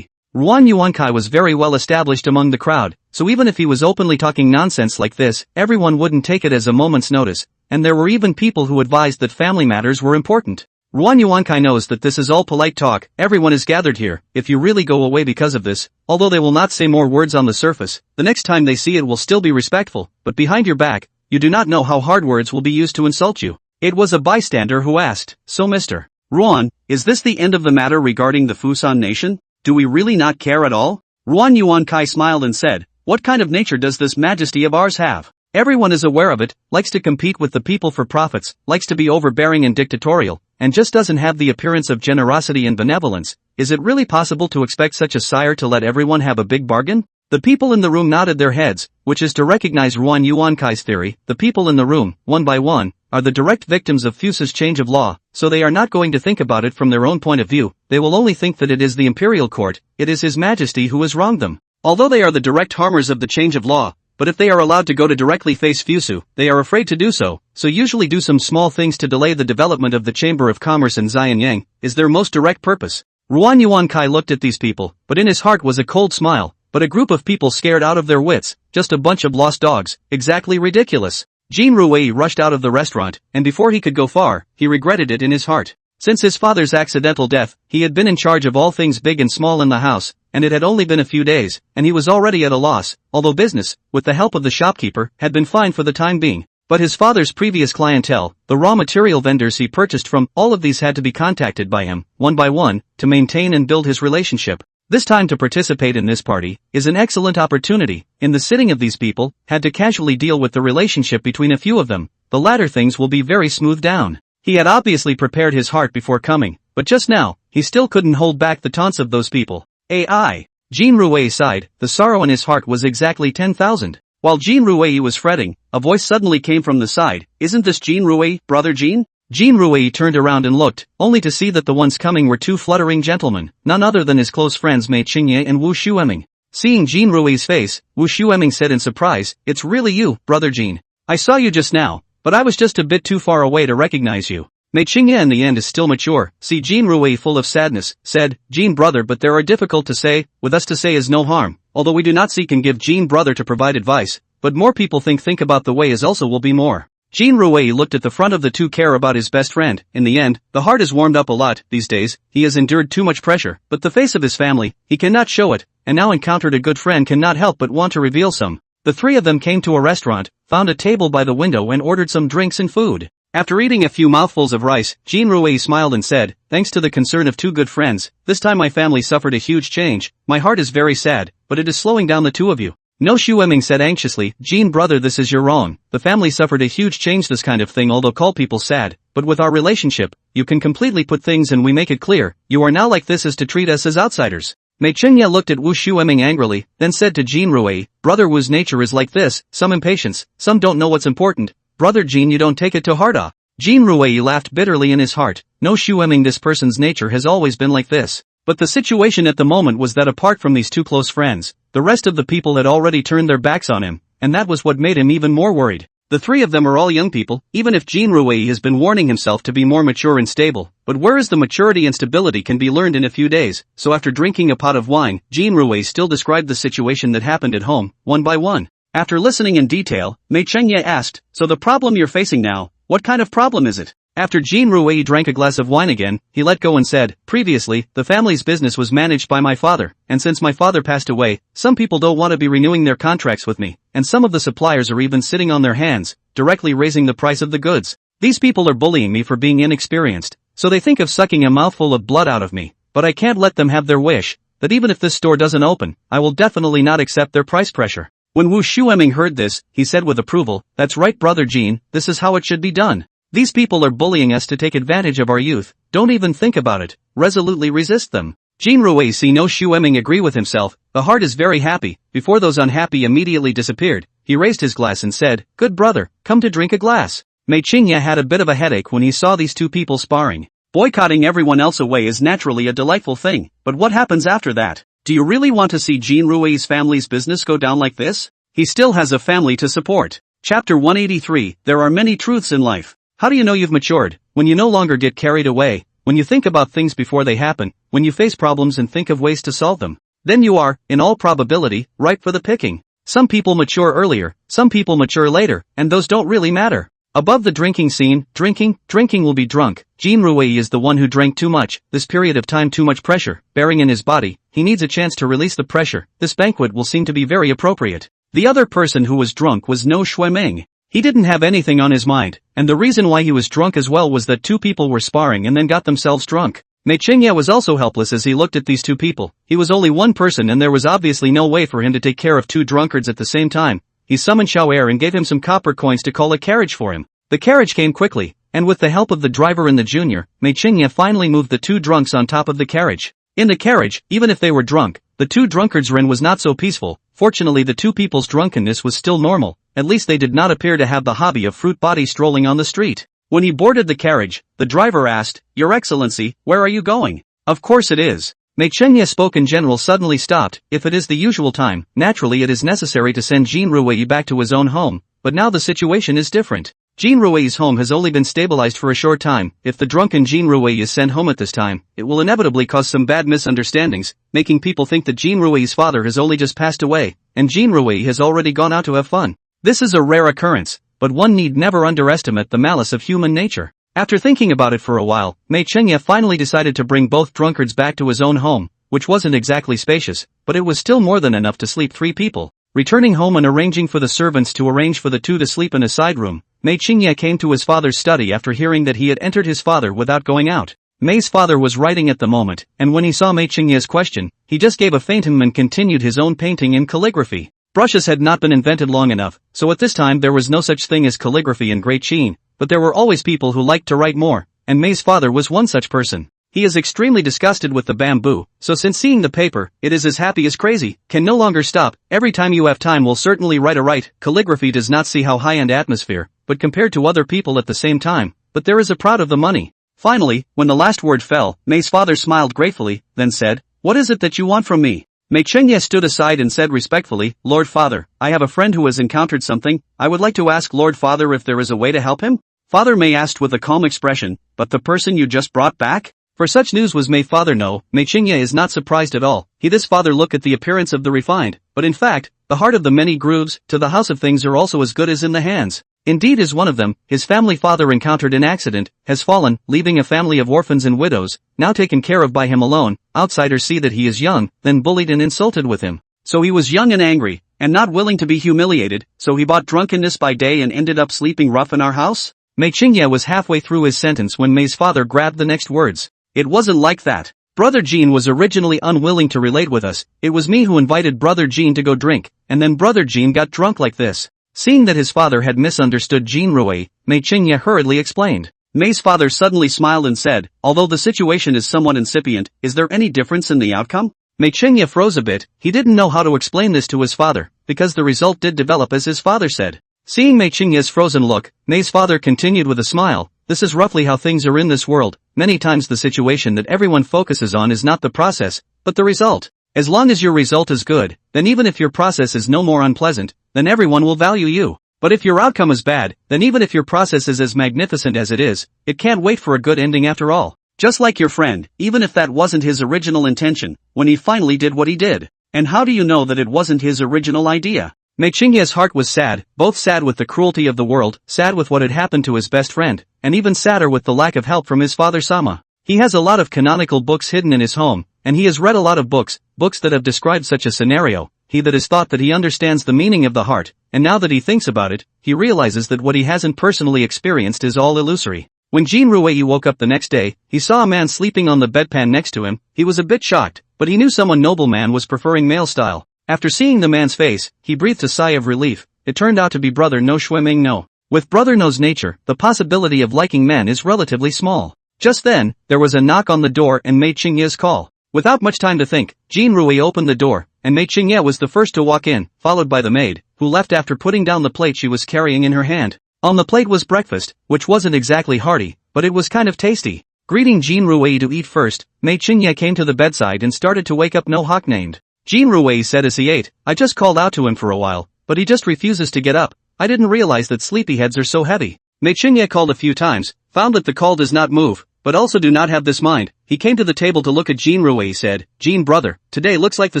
Ruan Yuankai was very well established among the crowd, so even if he was openly talking nonsense like this, everyone wouldn't take it as a moment's notice, and there were even people who advised that family matters were important. Ruan Yuankai knows that this is all polite talk, everyone is gathered here. If you really go away because of this, although they will not say more words on the surface, the next time they see it will still be respectful, but behind your back, you do not know how hard words will be used to insult you. It was a bystander who asked, "So Mr. Ruan, is this the end of the matter regarding the Fusan nation? Do we really not care at all?" Ruan Yuankai smiled and said, "What kind of nature does this majesty of ours have? Everyone is aware of it, likes to compete with the people for profits, likes to be overbearing and dictatorial, and just doesn't have the appearance of generosity and benevolence. Is it really possible to expect such a sire to let everyone have a big bargain?" The people in the room nodded their heads, which is to recognize Ruan Yuankai's theory. The people in the room, one by one, are the direct victims of Fusa's change of law, so they are not going to think about it from their own point of view, they will only think that it is the imperial court, it is His Majesty who has wronged them. Although they are the direct harmers of the change of law, but if they are allowed to go to directly face Fusu, they are afraid to do so usually do some small things to delay the development of the Chamber of Commerce in Xianyang, is their most direct purpose. Ruan Yuankai looked at these people, but in his heart was a cold smile. But a group of people scared out of their wits, just a bunch of lost dogs, exactly ridiculous. Jin Ruei rushed out of the restaurant, and before he could go far, he regretted it in his heart. Since his father's accidental death, he had been in charge of all things big and small in the house, and it had only been a few days, and he was already at a loss, although business, with the help of the shopkeeper, had been fine for the time being. But his father's previous clientele, the raw material vendors he purchased from, all of these had to be contacted by him, one by one, to maintain and build his relationship. This time to participate in this party is an excellent opportunity. In the sitting of these people, had to casually deal with the relationship between a few of them, the latter things will be very smoothed down. He had obviously prepared his heart before coming, but just now, he still couldn't hold back the taunts of those people. AI. Jin Ruei sighed, the sorrow in his heart was exactly 10,000. While Jin Ruei was fretting, a voice suddenly came from the side, "Isn't this Jin Ruei, brother Jin?" Jin Ruei turned around and looked, only to see that the ones coming were two fluttering gentlemen, none other than his close friends Mei Qingye and Wu Shueming. Seeing Jin Rui's face, Wu Shueming said in surprise, "It's really you, brother Jin. I saw you just now, but I was just a bit too far away to recognize you." Mei Qingye in the end is still mature. See Jin Rui full of sadness, said, Jin brother, but there are difficult to say, with us to say is no harm, although we do not seek and give Jin brother to provide advice, but more people think about the way as also will be more. Jin Rui looked at the front of the two care about his best friend. In the end, the heart is warmed up a lot. These days, he has endured too much pressure, but the face of his family, he cannot show it, and now encountered a good friend cannot help but want to reveal some. The three of them came to a restaurant, found a table by the window and ordered some drinks and food. After eating a few mouthfuls of rice, Jin Rui smiled and said, thanks to the concern of two good friends, this time my family suffered a huge change. My heart is very sad, but it is slowing down the two of you. No Shueming said anxiously, Jin brother, this is your wrong. The family suffered a huge change, this kind of thing although call people sad, but with our relationship, you can completely put things and we make it clear, you are now like this is to treat us as outsiders. Mei Qingye looked at Wu Shueming angrily, then said to Jin Rui, brother Wu's nature is like this, some impatience, some don't know what's important. Brother Jin, you don't take it to heart ah. Jin Rui laughed bitterly in his heart, no Shueming, this person's nature has always been like this. But the situation at the moment was that apart from these two close friends, the rest of the people had already turned their backs on him, and that was what made him even more worried. The three of them are all young people, even if Jin Rui has been warning himself to be more mature and stable, but whereas the maturity and stability can be learned in a few days, so after drinking a pot of wine, Jin Rui still described the situation that happened at home, one by one. After listening in detail, Mei Qingye asked, so the problem you're facing now, what kind of problem is it? After Jin Rui drank a glass of wine again, he let go and said, previously, the family's business was managed by my father, and since my father passed away, some people don't want to be renewing their contracts with me, and some of the suppliers are even sitting on their hands, directly raising the price of the goods. These people are bullying me for being inexperienced, so they think of sucking a mouthful of blood out of me, but I can't let them have their wish, that even if this store doesn't open, I will definitely not accept their price pressure. When Wu Shueming heard this, he said with approval, that's right brother Jin, this is how it should be done. These people are bullying us to take advantage of our youth, don't even think about it, resolutely resist them. Jin Rui see no Shueming agree with himself, the heart is very happy, before those unhappy immediately disappeared, he raised his glass and said, good brother, come to drink a glass. Mei Qingye had a bit of a headache when he saw these two people sparring. Boycotting everyone else away is naturally a delightful thing, but what happens after that? Do you really want to see Jin Rui's family's business go down like this? He still has a family to support. Chapter 183, there are many truths in life. How do you know you've matured? When you no longer get carried away, when you think about things before they happen, when you face problems and think of ways to solve them. Then you are, in all probability, ripe for the picking. Some people mature earlier, some people mature later, and those don't really matter. Above the drinking scene, drinking will be drunk. Jin Rui is the one who drank too much, this period of time too much pressure, bearing in his body, he needs a chance to release the pressure, this banquet will seem to be very appropriate. The other person who was drunk was no Shueming. He didn't have anything on his mind, and the reason why he was drunk as well was that two people were sparring and then got themselves drunk. Mei Qingye was also helpless as he looked at these two people. He was only one person and there was obviously no way for him to take care of two drunkards at the same time. He summoned Xiao'er and gave him some copper coins to call a carriage for him. The carriage came quickly, and with the help of the driver and the junior, Mei Qingye finally moved the two drunks on top of the carriage. In the carriage, even if they were drunk, the two drunkards' reign was not so peaceful. Fortunately the two people's drunkenness was still normal, at least they did not appear to have the hobby of fruit body strolling on the street. When he boarded the carriage, the driver asked, Your Excellency, where are you going? Of course it is. Mei Qingye spoke in general suddenly stopped, if it is the usual time, naturally it is necessary to send Jin Rui back to his own home, but now the situation is different. Jin Rui's home has only been stabilized for a short time. If the drunken Jin Rui is sent home at this time, it will inevitably cause some bad misunderstandings, making people think that Jin Rui's father has only just passed away, and Jin Rui has already gone out to have fun. This is a rare occurrence, but one need never underestimate the malice of human nature. After thinking about it for a while, Mei Qingye finally decided to bring both drunkards back to his own home, which wasn't exactly spacious, but it was still more than enough to sleep three people. Returning home and arranging for the servants to arrange for the two to sleep in a side room, Mei Qingye came to his father's study after hearing that he had entered his father without going out. Mei's father was writing at the moment, and when he saw Mei Qingye's question, he just gave a faint and continued his own painting and calligraphy. Brushes had not been invented long enough, so at this time there was no such thing as calligraphy in Great Qin, but there were always people who liked to write more, and Mei's father was one such person. He is extremely disgusted with the bamboo, so since seeing the paper, it is as happy as crazy, can no longer stop. Every time you have time will certainly write. Calligraphy does not see how high-end atmosphere, but compared to other people at the same time, but there is a proud of the money. Finally, when the last word fell, Mei's father smiled gratefully, then said, What is it that you want from me? Mei Qingye stood aside and said respectfully, Lord Father, I have a friend who has encountered something, I would like to ask Lord Father if there is a way to help him. Father Mei asked with a calm expression, but the person you just brought back? For such news was Mei father. No, Mei Qingye is not surprised at all. He this father look at the appearance of the refined, but in fact, the heart of the many grooves, to the house of things are also as good as in the hands. Indeed is one of them, his family father encountered an accident, has fallen, leaving a family of orphans and widows, now taken care of by him alone, outsiders see that he is young, then bullied and insulted with him. So he was young and angry, and not willing to be humiliated, so he bought drunkenness by day and ended up sleeping rough in our house? Mei Qingye was halfway through his sentence when Mei's father grabbed the next words. It wasn't like that. Brother Jean was originally unwilling to relate with us, it was me who invited Brother Jean to go drink, and then Brother Jean got drunk like this. Seeing that his father had misunderstood Jean Rui, Mei Qingye hurriedly explained. Mei's father suddenly smiled and said, although the situation is somewhat incipient, is there any difference in the outcome? Mei Qingye froze a bit, he didn't know how to explain this to his father, because the result did develop as his father said. Seeing Mei Qingye's frozen look, Mei's father continued with a smile, this is roughly how things are in this world, many times the situation that everyone focuses on is not the process, but the result. As long as your result is good, then even if your process is no more unpleasant, then everyone will value you. But if your outcome is bad, then even if your process is as magnificent as it is, it can't wait for a good ending after all. Just like your friend, even if that wasn't his original intention, when he finally did what he did. And how do you know that it wasn't his original idea? Mei Qingye's heart was sad, both sad with the cruelty of the world, sad with what had happened to his best friend, and even sadder with the lack of help from his father Sama. He has a lot of canonical books hidden in his home, and he has read a lot of books that have described such a scenario. He that has thought that he understands the meaning of the heart, and now that he thinks about it, he realizes that what he hasn't personally experienced is all illusory. When Jean Rui woke up the next day, he saw a man sleeping on the bedpan next to him. He was a bit shocked, but he knew someone nobleman was preferring male style. After seeing the man's face, he breathed a sigh of relief. It turned out to be Brother No Shuiming No. With Brother No's nature, the possibility of liking men is relatively small. Just then, there was a knock on the door and Mei Qingye's call. Without much time to think, Jean Rui opened the door, and Mei Qingye was the first to walk in, followed by the maid, who left after putting down the plate she was carrying in her hand. On the plate was breakfast, which wasn't exactly hearty, but it was kind of tasty. Greeting Jean Rui to eat first, Mei Qingye came to the bedside and started to wake up No Hawk named. Jean Rui said as he ate, I just called out to him for a while, but he just refuses to get up. I didn't realize that sleepyheads are so heavy. Mei Qingye called a few times, found that the call does not move, but also do not have this mind. He came to the table to look at Jean Rui said, Jean brother, today looks like the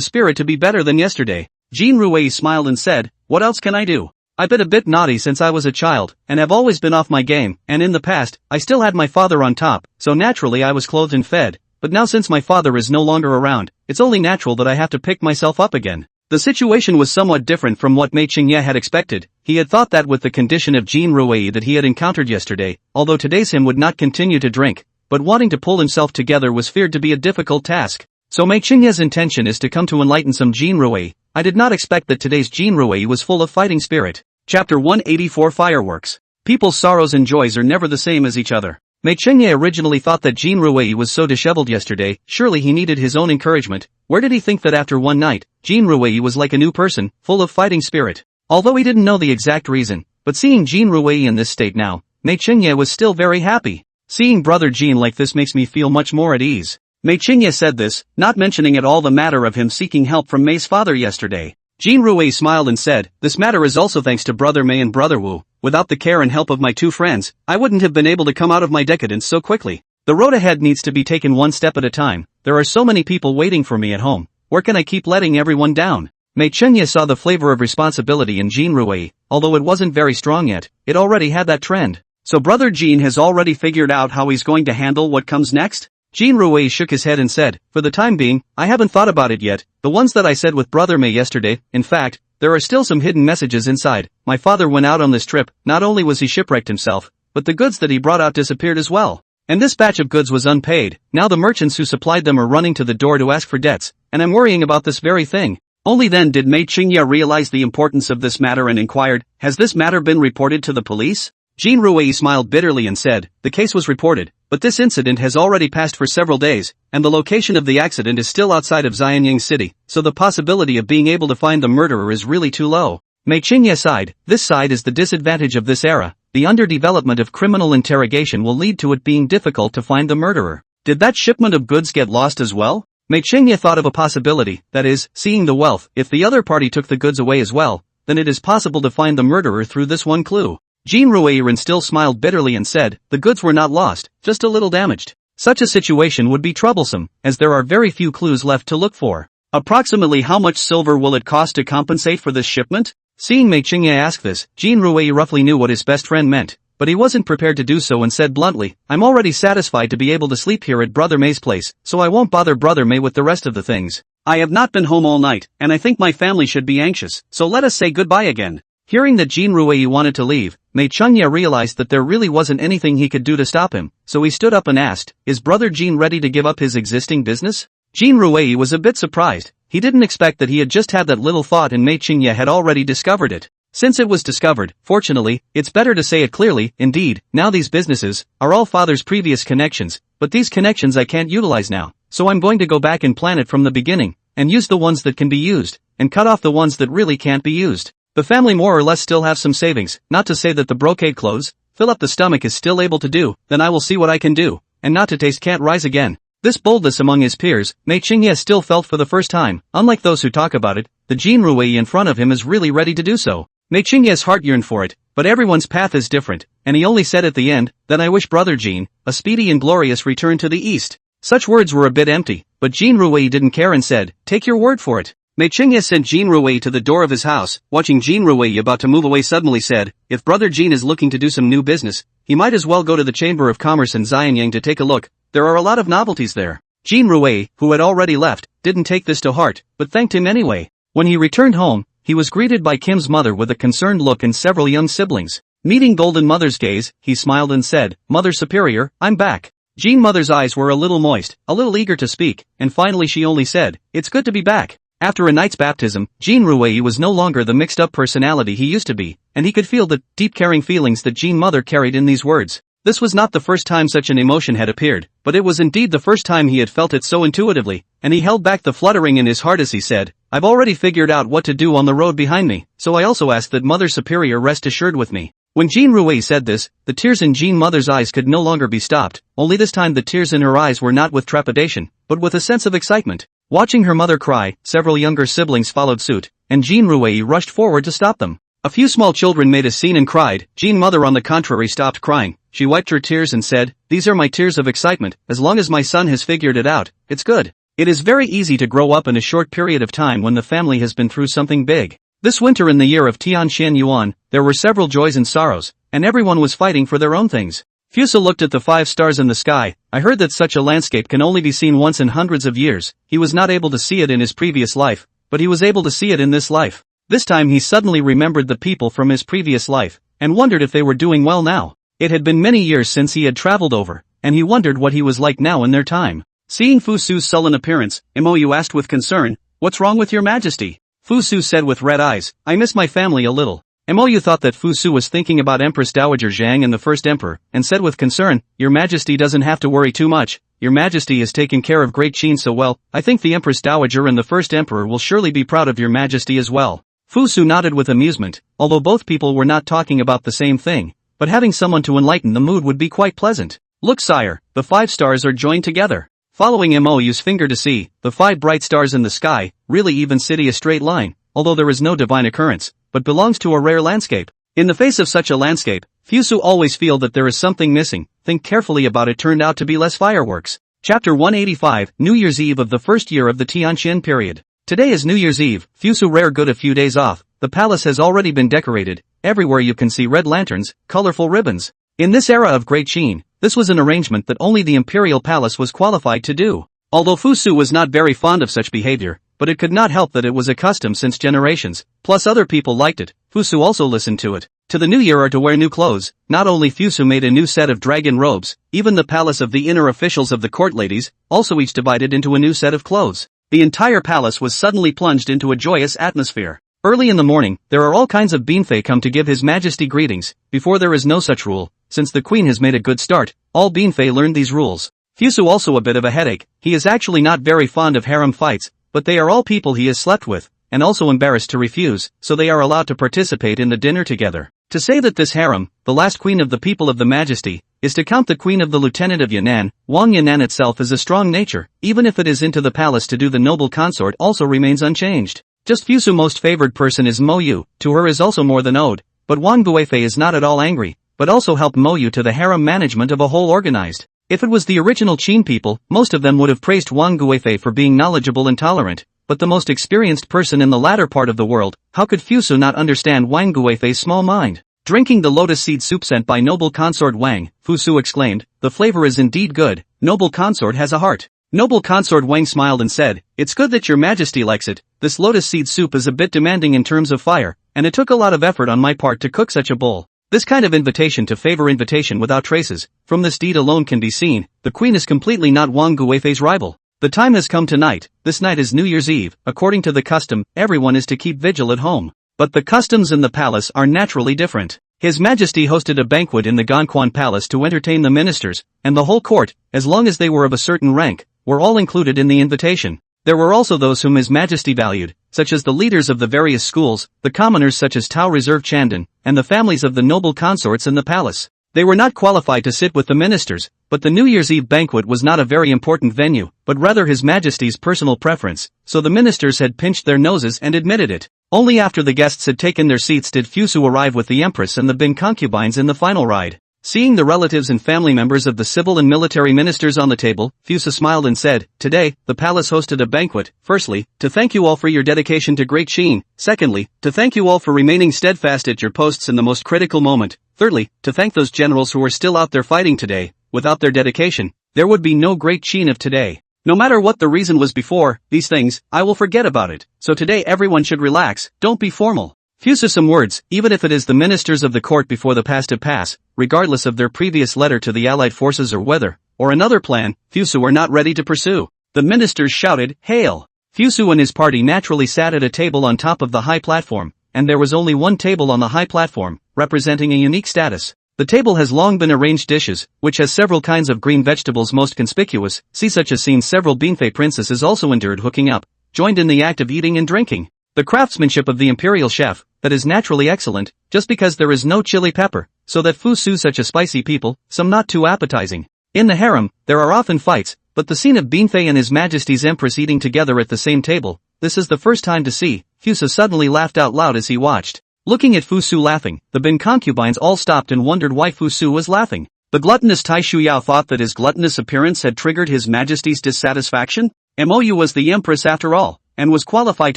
spirit to be better than yesterday. Jean Rui smiled and said, what else can I do? I've been a bit naughty since I was a child, and have always been off my game, and in the past, I still had my father on top, so naturally I was clothed and fed. But now since my father is no longer around, it's only natural that I have to pick myself up again. The situation was somewhat different from what Mei Qingye had expected. He had thought that with the condition of Jean Rui that he had encountered yesterday, although today's him would not continue to drink, but wanting to pull himself together was feared to be a difficult task. So Mei Qingye's intention is to come to enlighten some Jean Rui. I did not expect that today's Jean Rui was full of fighting spirit. Chapter 184 Fireworks. People's sorrows and joys are never the same as each other. Mei Qingye originally thought that Jean Rui was so disheveled yesterday, surely he needed his own encouragement. Where did he think that after one night, Jean Rui was like a new person, full of fighting spirit? Although he didn't know the exact reason, but seeing Jean Rui in this state now, Mei Qingye was still very happy. Seeing brother Jean like this makes me feel much more at ease. Mei Qingye said this, not mentioning at all the matter of him seeking help from Mei's father yesterday. Jean Rui smiled and said, this matter is also thanks to brother Mei and brother Wu. Without the care and help of my two friends, I wouldn't have been able to come out of my decadence so quickly. The road ahead needs to be taken one step at a time. There are so many people waiting for me at home. Where can I keep letting everyone down? Mei Qingye saw the flavor of responsibility in Jean Rui, although it wasn't very strong yet, it already had that trend. So brother Jean has already figured out how he's going to handle what comes next? Jean Rui shook his head and said, for the time being, I haven't thought about it yet. The ones that I said with brother Mei yesterday, in fact, there are still some hidden messages inside. My father went out on this trip, not only was he shipwrecked himself, but the goods that he brought out disappeared as well. And this batch of goods was unpaid. Now the merchants who supplied them are running to the door to ask for debts, and I'm worrying about this very thing. Only then did Mei Qingye realize the importance of this matter and inquired, has this matter been reported to the police? Jean Rui smiled bitterly and said, the case was reported, but this incident has already passed for several days, and the location of the accident is still outside of Xianyang City, so the possibility of being able to find the murderer is really too low. Mei Qingye sighed, this side is the disadvantage of this era. The underdevelopment of criminal interrogation will lead to it being difficult to find the murderer. Did that shipment of goods get lost as well? Mei Qingye thought of a possibility, that is, seeing the wealth. If the other party took the goods away as well, then it is possible to find the murderer through this one clue. Jean Ruiran still smiled bitterly and said, the goods were not lost, just a little damaged. Such a situation would be troublesome, as there are very few clues left to look for. Approximately how much silver will it cost to compensate for this shipment? Seeing Mei Qingye ask this, Jean Rui roughly knew what his best friend meant, but he wasn't prepared to do so and said bluntly, I'm already satisfied to be able to sleep here at Brother May's place, so I won't bother Brother May with the rest of the things. I have not been home all night, and I think my family should be anxious, so let us say goodbye again. Hearing that Jean Rui wanted to leave, Mei Qingye realized that there really wasn't anything he could do to stop him, so he stood up and asked, is Brother Jean ready to give up his existing business? Jean Rui was a bit surprised. He didn't expect that he had just had that little thought and Mei Qingye had already discovered it. Since it was discovered, fortunately, it's better to say it clearly. Indeed, now these businesses are all father's previous connections, but these connections I can't utilize now, so I'm going to go back and plan it from the beginning, and use the ones that can be used, and cut off the ones that really can't be used. The family more or less still have some savings, not to say that the brocade clothes, fill up the stomach is still able to do, then I will see what I can do, and not to taste can't rise again. This boldness among his peers, Mei Qingye still felt for the first time. Unlike those who talk about it, the Jean Rui in front of him is really ready to do so. Mei Qingye's heart yearned for it, but everyone's path is different, and he only said at the end, then I wish Brother Jean a speedy and glorious return to the east. Such words were a bit empty, but Jean Rui didn't care and said, take your word for it. Mei Qingye sent Jean Rui to the door of his house. Watching Jean Rui about to move away suddenly said, if Brother Jean is looking to do some new business, he might as well go to the Chamber of Commerce in Xianyang to take a look. There are a lot of novelties there. Jean Rui, who had already left, didn't take this to heart, but thanked him anyway. When he returned home, he was greeted by Kim's mother with a concerned look and several young siblings. Meeting Golden Mother's gaze, he smiled and said, Mother Superior, I'm back. Jean Mother's eyes were a little moist, a little eager to speak, and finally she only said, it's good to be back. After a night's baptism, Jean Rui was no longer the mixed-up personality he used to be, and he could feel the deep caring feelings that Jean Mother carried in these words. This was not the first time such an emotion had appeared, but it was indeed the first time he had felt it so intuitively, and he held back the fluttering in his heart as he said, I've already figured out what to do on the road behind me, so I also ask that Mother Superior rest assured with me. When Jean Rui said this, the tears in Jean Mother's eyes could no longer be stopped, only this time the tears in her eyes were not with trepidation, but with a sense of excitement. Watching her mother cry, several younger siblings followed suit, and Jean Rui rushed forward to stop them. A few small children made a scene and cried. Jean Mother on the contrary stopped crying. She wiped her tears and said, these are my tears of excitement. As long as my son has figured it out, it's good. It is very easy to grow up in a short period of time when the family has been through something big. This winter in the year of Tianxian Yuan, there were several joys and sorrows, and everyone was fighting for their own things. Fusa looked at the 5 stars in the sky. I heard that such a landscape can only be seen once in hundreds of years. He was not able to see it in his previous life, but he was able to see it in this life. This time he suddenly remembered the people from his previous life, and wondered if they were doing well now. It had been many years since he had traveled over, and he wondered what he was like now in their time. Seeing Fu Su's sullen appearance, Mou asked with concern, what's wrong with your majesty? Fu Su said with red eyes, I miss my family a little. Mou thought that Fu Su was thinking about Empress Dowager Zhang and the first emperor, and said with concern, your majesty doesn't have to worry too much. Your majesty has taken care of Great Qin so well. I think the Empress Dowager and the first emperor will surely be proud of your majesty as well. Fu Su nodded with amusement, although both people were not talking about the same thing, but having someone to enlighten the mood would be quite pleasant. Look sire, the 5 stars are joined together. Following Mou's finger to see, the 5 bright stars in the sky, really even city a straight line, although there is no divine occurrence, but belongs to a rare landscape. In the face of such a landscape, Fusu always feel that there is something missing. Think carefully about it. Turned out to be less fireworks. Chapter 185, New Year's Eve of the first year of the Tianqian period. Today is New Year's Eve. Fusu rare good a few days off. The palace has already been decorated. Everywhere you can see red lanterns, colorful ribbons. In this era of Great Qin, this was an arrangement that only the imperial palace was qualified to do. Although Fusu was not very fond of such behavior, but it could not help that it was a custom since generations, plus other people liked it. Fusu also listened to it. To the new year are to wear new clothes. Not only Fusu made a new set of dragon robes, even the palace of the inner officials of the court ladies, also each divided into a new set of clothes. The entire palace was suddenly plunged into a joyous atmosphere. Early in the morning, there are all kinds of beanfei come to give His Majesty greetings. Before there is no such rule, since the Queen has made a good start, all beanfei learned these rules. Fusu also a bit of a headache. He is actually not very fond of harem fights, but they are all people he has slept with, and also embarrassed to refuse, so they are allowed to participate in the dinner together. To say that this harem, the last queen of the people of the Majesty, is to count the queen of the lieutenant of Yan'an, Wang Yan'an itself is a strong nature, even if it is into the palace to do the noble consort also remains unchanged. Just Fusu most favored person is Mo Yu, to her is also more than owed, but Wang Guifei is not at all angry, but also helped Moyu to the harem management of a whole organized. If it was the original Qin people, most of them would have praised Wang Guifei for being knowledgeable and tolerant, but the most experienced person in the latter part of the world, how could Fusu not understand Wang Guifei's small mind? Drinking the lotus seed soup sent by noble consort Wang, Fusu exclaimed, the flavor is indeed good, noble consort has a heart. Noble consort Wang smiled and said, it's good that your majesty likes it, this lotus seed soup is a bit demanding in terms of fire, and it took a lot of effort on my part to cook such a bowl. This kind of invitation to favor invitation without traces, from this deed alone can be seen, the queen is completely not Wang Guifei's rival. The time has come tonight, this night is New Year's Eve, according to the custom, everyone is to keep vigil at home. But the customs in the palace are naturally different. His Majesty hosted a banquet in the Ganquan Palace to entertain the ministers, and the whole court, as long as they were of a certain rank, were all included in the invitation. There were also those whom His Majesty valued, such as the leaders of the various schools, the commoners such as Tao Reserve Chandan, and the families of the noble consorts in the palace. They were not qualified to sit with the ministers, but the New Year's Eve banquet was not a very important venue, but rather His Majesty's personal preference, so the ministers had pinched their noses and admitted it. Only after the guests had taken their seats did Fusu arrive with the Empress and the Bin concubines in the final ride. Seeing the relatives and family members of the civil and military ministers on the table, Fusu smiled and said, today, the palace hosted a banquet, firstly, to thank you all for your dedication to Great Qin, secondly, to thank you all for remaining steadfast at your posts in the most critical moment, thirdly, to thank those generals who are still out there fighting today. Without their dedication, there would be no Great Qin of today. No matter what the reason was before, these things, I will forget about it, so today everyone should relax, don't be formal. Fusu some words, even if it is the ministers of the court before the past have passed, regardless of their previous letter to the allied forces or whether, or another plan, Fusu are not ready to pursue. The ministers shouted, hail! Fusu and his party naturally sat at a table on top of the high platform, and there was only one table on the high platform, representing a unique status. The table has long been arranged dishes, which has several kinds of green vegetables most conspicuous, see such as seen several Binfei princesses also endured hooking up, joined in the act of eating and drinking. The craftsmanship of the imperial chef, that is naturally excellent, just because there is no chili pepper, so that Fusu such a spicy people, some not too appetizing. In the harem, there are often fights, but the scene of Binfei and His Majesty's Empress eating together at the same table, this is the first time to see. Fusu suddenly laughed out loud as he watched. Looking at Fusu laughing, the Bin concubines all stopped and wondered why Fusu was laughing. The gluttonous Tai Shuyao thought that his gluttonous appearance had triggered His Majesty's dissatisfaction? Mou was the Empress after all, and was qualified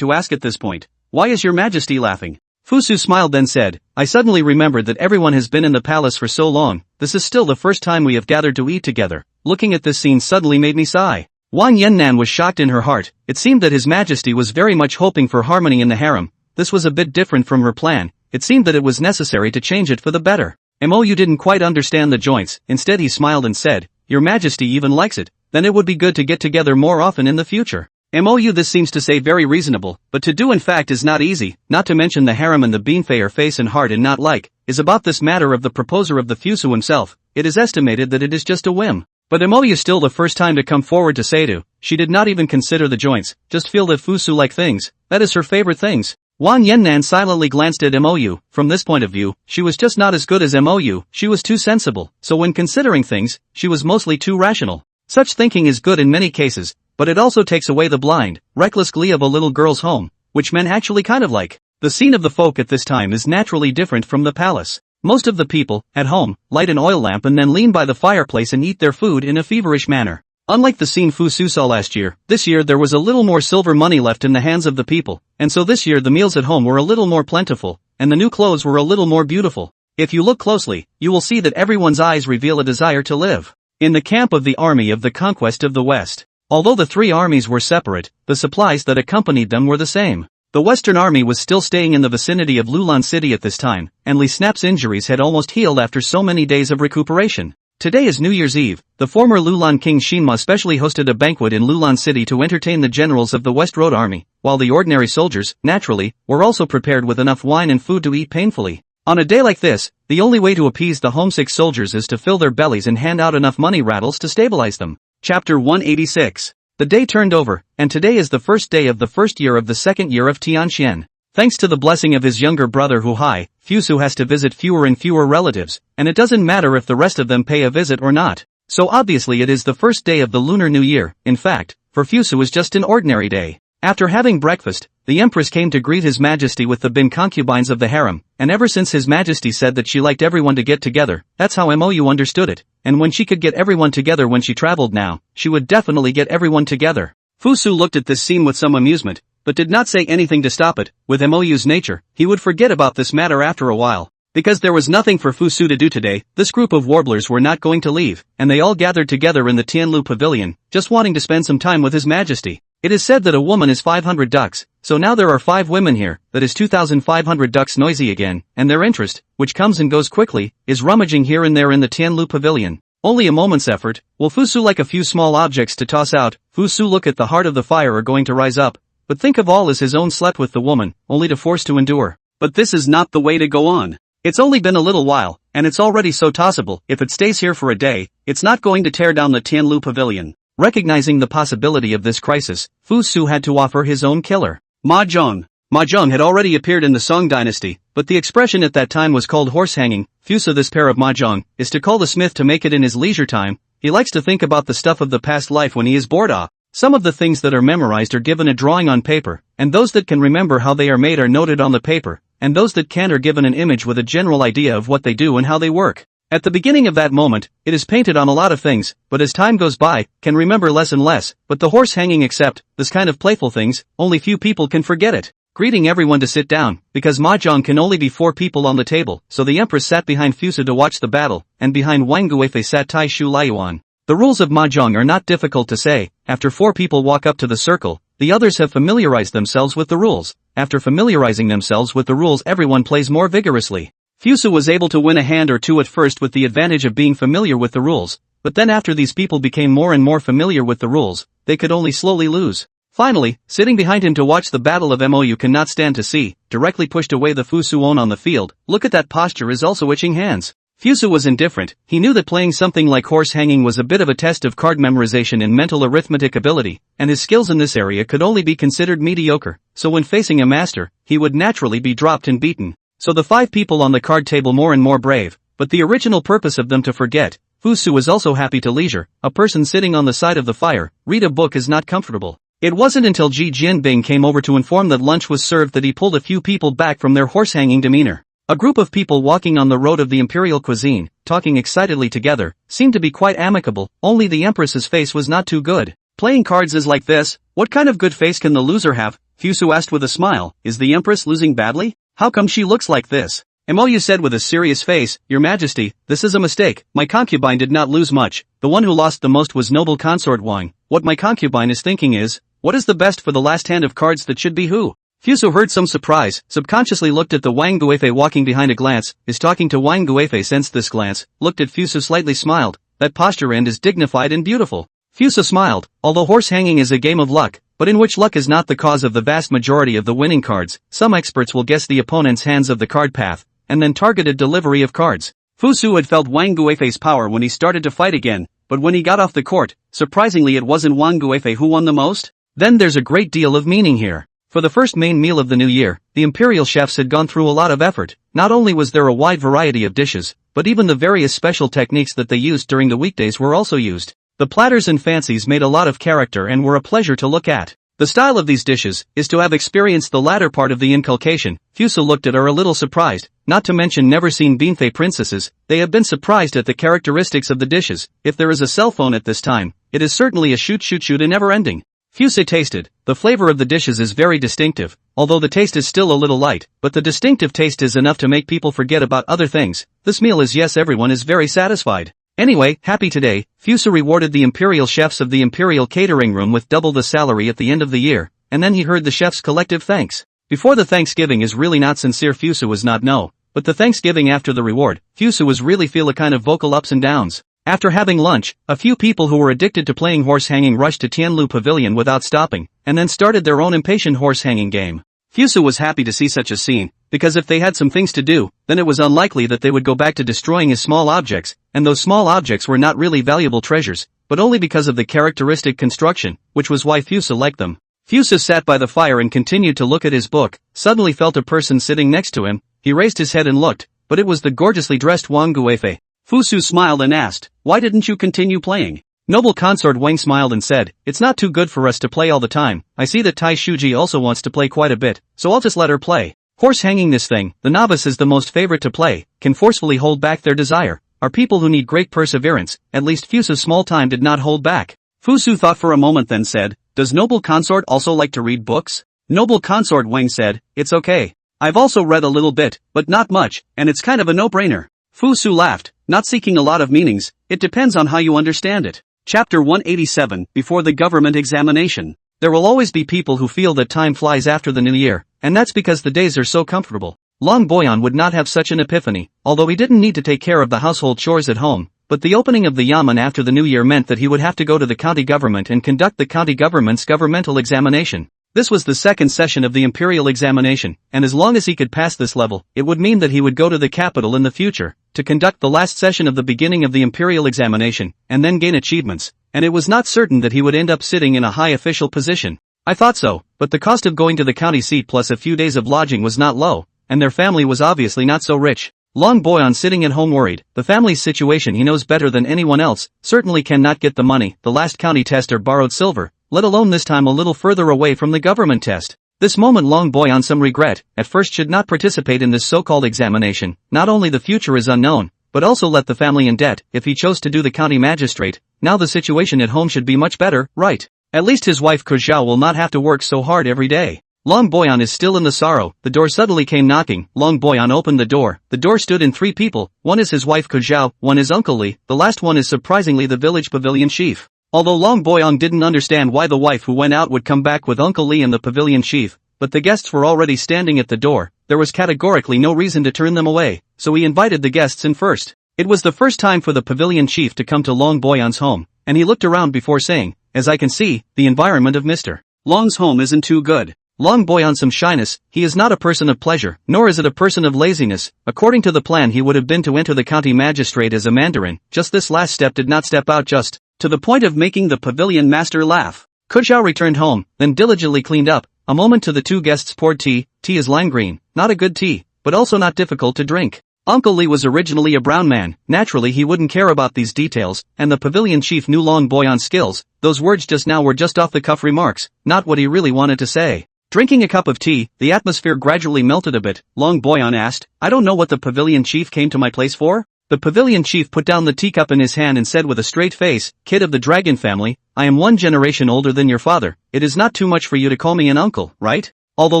to ask at this point, why is your Majesty laughing? Fusu smiled then said, I suddenly remembered that everyone has been in the palace for so long, this is still the first time we have gathered to eat together. Looking at this scene suddenly made me sigh. Wang Yannan was shocked in her heart, it seemed that His Majesty was very much hoping for harmony in the harem. This was a bit different from her plan, it seemed that it was necessary to change it for the better. Mou didn't quite understand the joints, instead he smiled and said, your Majesty even likes it, then it would be good to get together more often in the future. Mou this seems to say very reasonable, but to do in fact is not easy, not to mention the harem and the Binfei are face and heart and not like, is about this matter of the proposer of the Fusu himself, it is estimated that it is just a whim. But Mou still the first time to come forward to say to, she did not even consider the joints, just feel that Fusu like things, that is her favorite things. Wang Yannan silently glanced at Mou, from this point of view, she was just not as good as Mou, she was too sensible, so when considering things, she was mostly too rational. Such thinking is good in many cases, but it also takes away the blind, reckless glee of a little girl's home, which men actually kind of like. The scene of the folk at this time is naturally different from the palace. Most of the people, at home, light an oil lamp and then lean by the fireplace and eat their food in a feverish manner. Unlike the scene Fusu saw last year, this year there was a little more silver money left in the hands of the people, and so this year the meals at home were a little more plentiful, and the new clothes were a little more beautiful. If you look closely, you will see that everyone's eyes reveal a desire to live in the camp of the army of the conquest of the West. Although the three armies were separate, the supplies that accompanied them were the same. The Western Army was still staying in the vicinity of Lulan City at this time, and Li Snap's injuries had almost healed after so many days of recuperation. Today is New Year's Eve. The former Lulan King Shinma specially hosted a banquet in Lulan City to entertain the generals of the West Road Army, while the ordinary soldiers, naturally, were also prepared with enough wine and food to eat painfully. On a day like this, the only way to appease the homesick soldiers is to fill their bellies and hand out enough money rattles to stabilize them. Chapter 186. The day turned over, and today is the first day of the first year of the second year of Tianxian. Thanks to the blessing of his younger brother Huhai, Fusu has to visit fewer and fewer relatives, and it doesn't matter if the rest of them pay a visit or not. So obviously it is the first day of the Lunar New Year. In fact, for Fusu is just an ordinary day. After having breakfast, the Empress came to greet His Majesty with the bin concubines of the harem, and ever since His Majesty said that she liked everyone to get together, that's how Mou understood it, and when she could get everyone together when she traveled now, she would definitely get everyone together. Fusu looked at this scene with some amusement, but did not say anything to stop it. With Mou's nature, he would forget about this matter after a while. Because there was nothing for Fusu to do today, this group of warblers were not going to leave, and they all gathered together in the Tianlu Pavilion, just wanting to spend some time with His Majesty. It is said that a woman is 500 ducks, so now there are 5 women here, that is 2,500 ducks noisy again, and their interest, which comes and goes quickly, is rummaging here and there in the Tianlu Pavilion. Only a moment's effort. Will Fusu like a few small objects to toss out? Fusu look at the heart of the fire are going to rise up, but think of all as his own slept with the woman, only to force to endure. But this is not the way to go on. It's only been a little while, and it's already so tossable. If it stays here for a day, it's not going to tear down the Tianlu Pavilion. Recognizing the possibility of this crisis, Fusu had to offer his own killer. Mahjong. Mahjong had already appeared in the Qin Dynasty, but the expression at that time was called horse hanging. Fusu this pair of Mahjong is to call the smith to make it in his leisure time. He likes to think about the stuff of the past life when he is bored. Some of the things that are memorized are given a drawing on paper, and those that can remember how they are made are noted on the paper, and those that can't are given an image with a general idea of what they do and how they work. At the beginning of that moment, it is painted on a lot of things, but as time goes by, can remember less and less, but the horse hanging except, this kind of playful things, only few people can forget it. Greeting everyone to sit down, because Mahjong can only be 4 people on the table, so the Empress sat behind Fusu to watch the battle, and behind Wang Guifei sat Tai Shu Liuan. The rules of Mahjong are not difficult to say. After 4 people walk up to the circle, the others have familiarized themselves with the rules. After familiarizing themselves with the rules, everyone plays more vigorously. Fusu was able to win a hand or two at first with the advantage of being familiar with the rules, but then after these people became more and more familiar with the rules, they could only slowly lose. Finally, sitting behind him to watch the battle of Mou cannot stand to see, directly pushed away the Fusuon on the field. Look at that posture is also itching hands. Fusu was indifferent. He knew that playing something like horse hanging was a bit of a test of card memorization and mental arithmetic ability, and his skills in this area could only be considered mediocre, so when facing a master, he would naturally be dropped and beaten. So the 5 people on the card table more and more brave, but the original purpose of them to forget. Fusu was also happy to leisure. A person sitting on the side of the fire, read a book is not comfortable. It wasn't until Ji Jinping came over to inform that lunch was served that he pulled a few people back from their horse-hanging demeanor. A group of people walking on the road of the imperial cuisine, talking excitedly together, seemed to be quite amicable, only the Empress's face was not too good. Playing cards is like this. What kind of good face can the loser have? Fusu asked with a smile. Is the Empress losing badly? How come she looks like this? Mou said with a serious face, Your Majesty, this is a mistake. My concubine did not lose much. The one who lost the most was noble consort Wang. What my concubine is thinking is, what is the best for the last hand of cards that should be who? Fusu heard some surprise, subconsciously looked at the Wang Guifei walking behind a glance, is talking to Wang Guifei sensed this glance, looked at Fusu slightly smiled, that posture and is dignified and beautiful. Fusu smiled, although horse hanging is a game of luck, but in which luck is not the cause of the vast majority of the winning cards, some experts will guess the opponent's hands of the card path, and then targeted delivery of cards. Fusu had felt Wang Guifei's power when he started to fight again, but when he got off the court, surprisingly it wasn't Wang Guifei who won the most? Then there's a great deal of meaning here. For the first main meal of the new year, the imperial chefs had gone through a lot of effort. Not only was there a wide variety of dishes, but even the various special techniques that they used during the weekdays were also used. The platters and fancies made a lot of character and were a pleasure to look at. The style of these dishes is to have experienced the latter part of the inculcation. Fusu looked at her a little surprised, not to mention never seen Beanfei princesses. They have been surprised at the characteristics of the dishes. If there is a cell phone at this time, it is certainly a shoot and never ending. Fusu tasted. The flavor of the dishes is very distinctive, although the taste is still a little light, but the distinctive taste is enough to make people forget about other things. This meal is yes, everyone is very satisfied. Anyway, happy today, Fusu rewarded the imperial chefs of the imperial catering room with double the salary at the end of the year, and then he heard the chefs' collective thanks. Before the Thanksgiving is really not sincere, Fusu was not no, but the Thanksgiving after the reward, Fusu was really feel a kind of vocal ups and downs. After having lunch, a few people who were addicted to playing horse hanging rushed to Tianlu Pavilion without stopping, and then started their own impatient horse hanging game. Fusu was happy to see such a scene, because if they had some things to do, then it was unlikely that they would go back to destroying his small objects, and those small objects were not really valuable treasures, but only because of the characteristic construction, which was why Fusu liked them. Fusu sat by the fire and continued to look at his book, suddenly felt a person sitting next to him. He raised his head and looked, but it was the gorgeously dressed Wang Guifei. Fusu smiled and asked, why didn't you continue playing? Noble consort Wang smiled and said, "It's not too good for us to play all the time. I see that Tai Shuji also wants to play quite a bit, so I'll just let her play." Horse hanging this thing, the novice is the most favorite to play, can forcefully hold back their desire, are people who need great perseverance, at least Fuse's small time did not hold back. Fusu thought for a moment then said, "Does noble consort also like to read books?" Noble consort Wang said, "It's okay. I've also read a little bit, but not much, and it's kind of a no-brainer." Fusu laughed, not seeking a lot of meanings, it depends on how you understand it. Chapter 187, Before the Government Examination. There will always be people who feel that time flies after the new year, and that's because the days are so comfortable. Long Boyan would not have such an epiphany, although he didn't need to take care of the household chores at home, but the opening of the yamen after the new year meant that he would have to go to the county government and conduct the county government's governmental examination. This was the second session of the imperial examination, and as long as he could pass this level, it would mean that he would go to the capital in the future, to conduct the last session of the beginning of the imperial examination, and then gain achievements, and it was not certain that he would end up sitting in a high official position. I thought so, but the cost of going to the county seat plus a few days of lodging was not low, and their family was obviously not so rich. Long Boyan sitting at home worried, the family's situation he knows better than anyone else, certainly cannot get the money, the last county tester borrowed silver, let alone this time a little further away from the government test. This moment Long Boyan some regret, at first should not participate in this so-called examination, not only the future is unknown, but also let the family in debt, if he chose to do the county magistrate, now the situation at home should be much better, right? At least his wife Kuzhao will not have to work so hard every day. Long Boyan is still in the sorrow, the door suddenly came knocking, Long Boyan opened the door stood in 3 people, one is his wife Kuzhao, one is Uncle Li, the last one is surprisingly the village pavilion chief. Although Long Boyan didn't understand why the wife who went out would come back with Uncle Li and the pavilion chief, but the guests were already standing at the door, there was categorically no reason to turn them away, so he invited the guests in first. It was the first time for the pavilion chief to come to Long Boyan's home, and he looked around before saying, "As I can see, the environment of Mr. Long's home isn't too good." Long Boyan some shyness, he is not a person of pleasure, nor is it a person of laziness. According to the plan he would have been to enter the county magistrate as a mandarin, just this last step did not step out just to the point of making the pavilion master laugh. Kuzhao returned home, then diligently cleaned up, a moment to the 2 guests poured tea is lime green, not a good tea, but also not difficult to drink. Uncle Li was originally a brown man, naturally he wouldn't care about these details, and the pavilion chief knew Long Boyan's skills, those words just now were just off-the-cuff remarks, not what he really wanted to say. Drinking a cup of tea, the atmosphere gradually melted a bit. Long Boyan asked, "I don't know what the pavilion chief came to my place for?" The pavilion chief put down the teacup in his hand and said with a straight face, "Kid of the dragon family, I am 1 generation older than your father, it is not too much for you to call me an uncle, right?" Although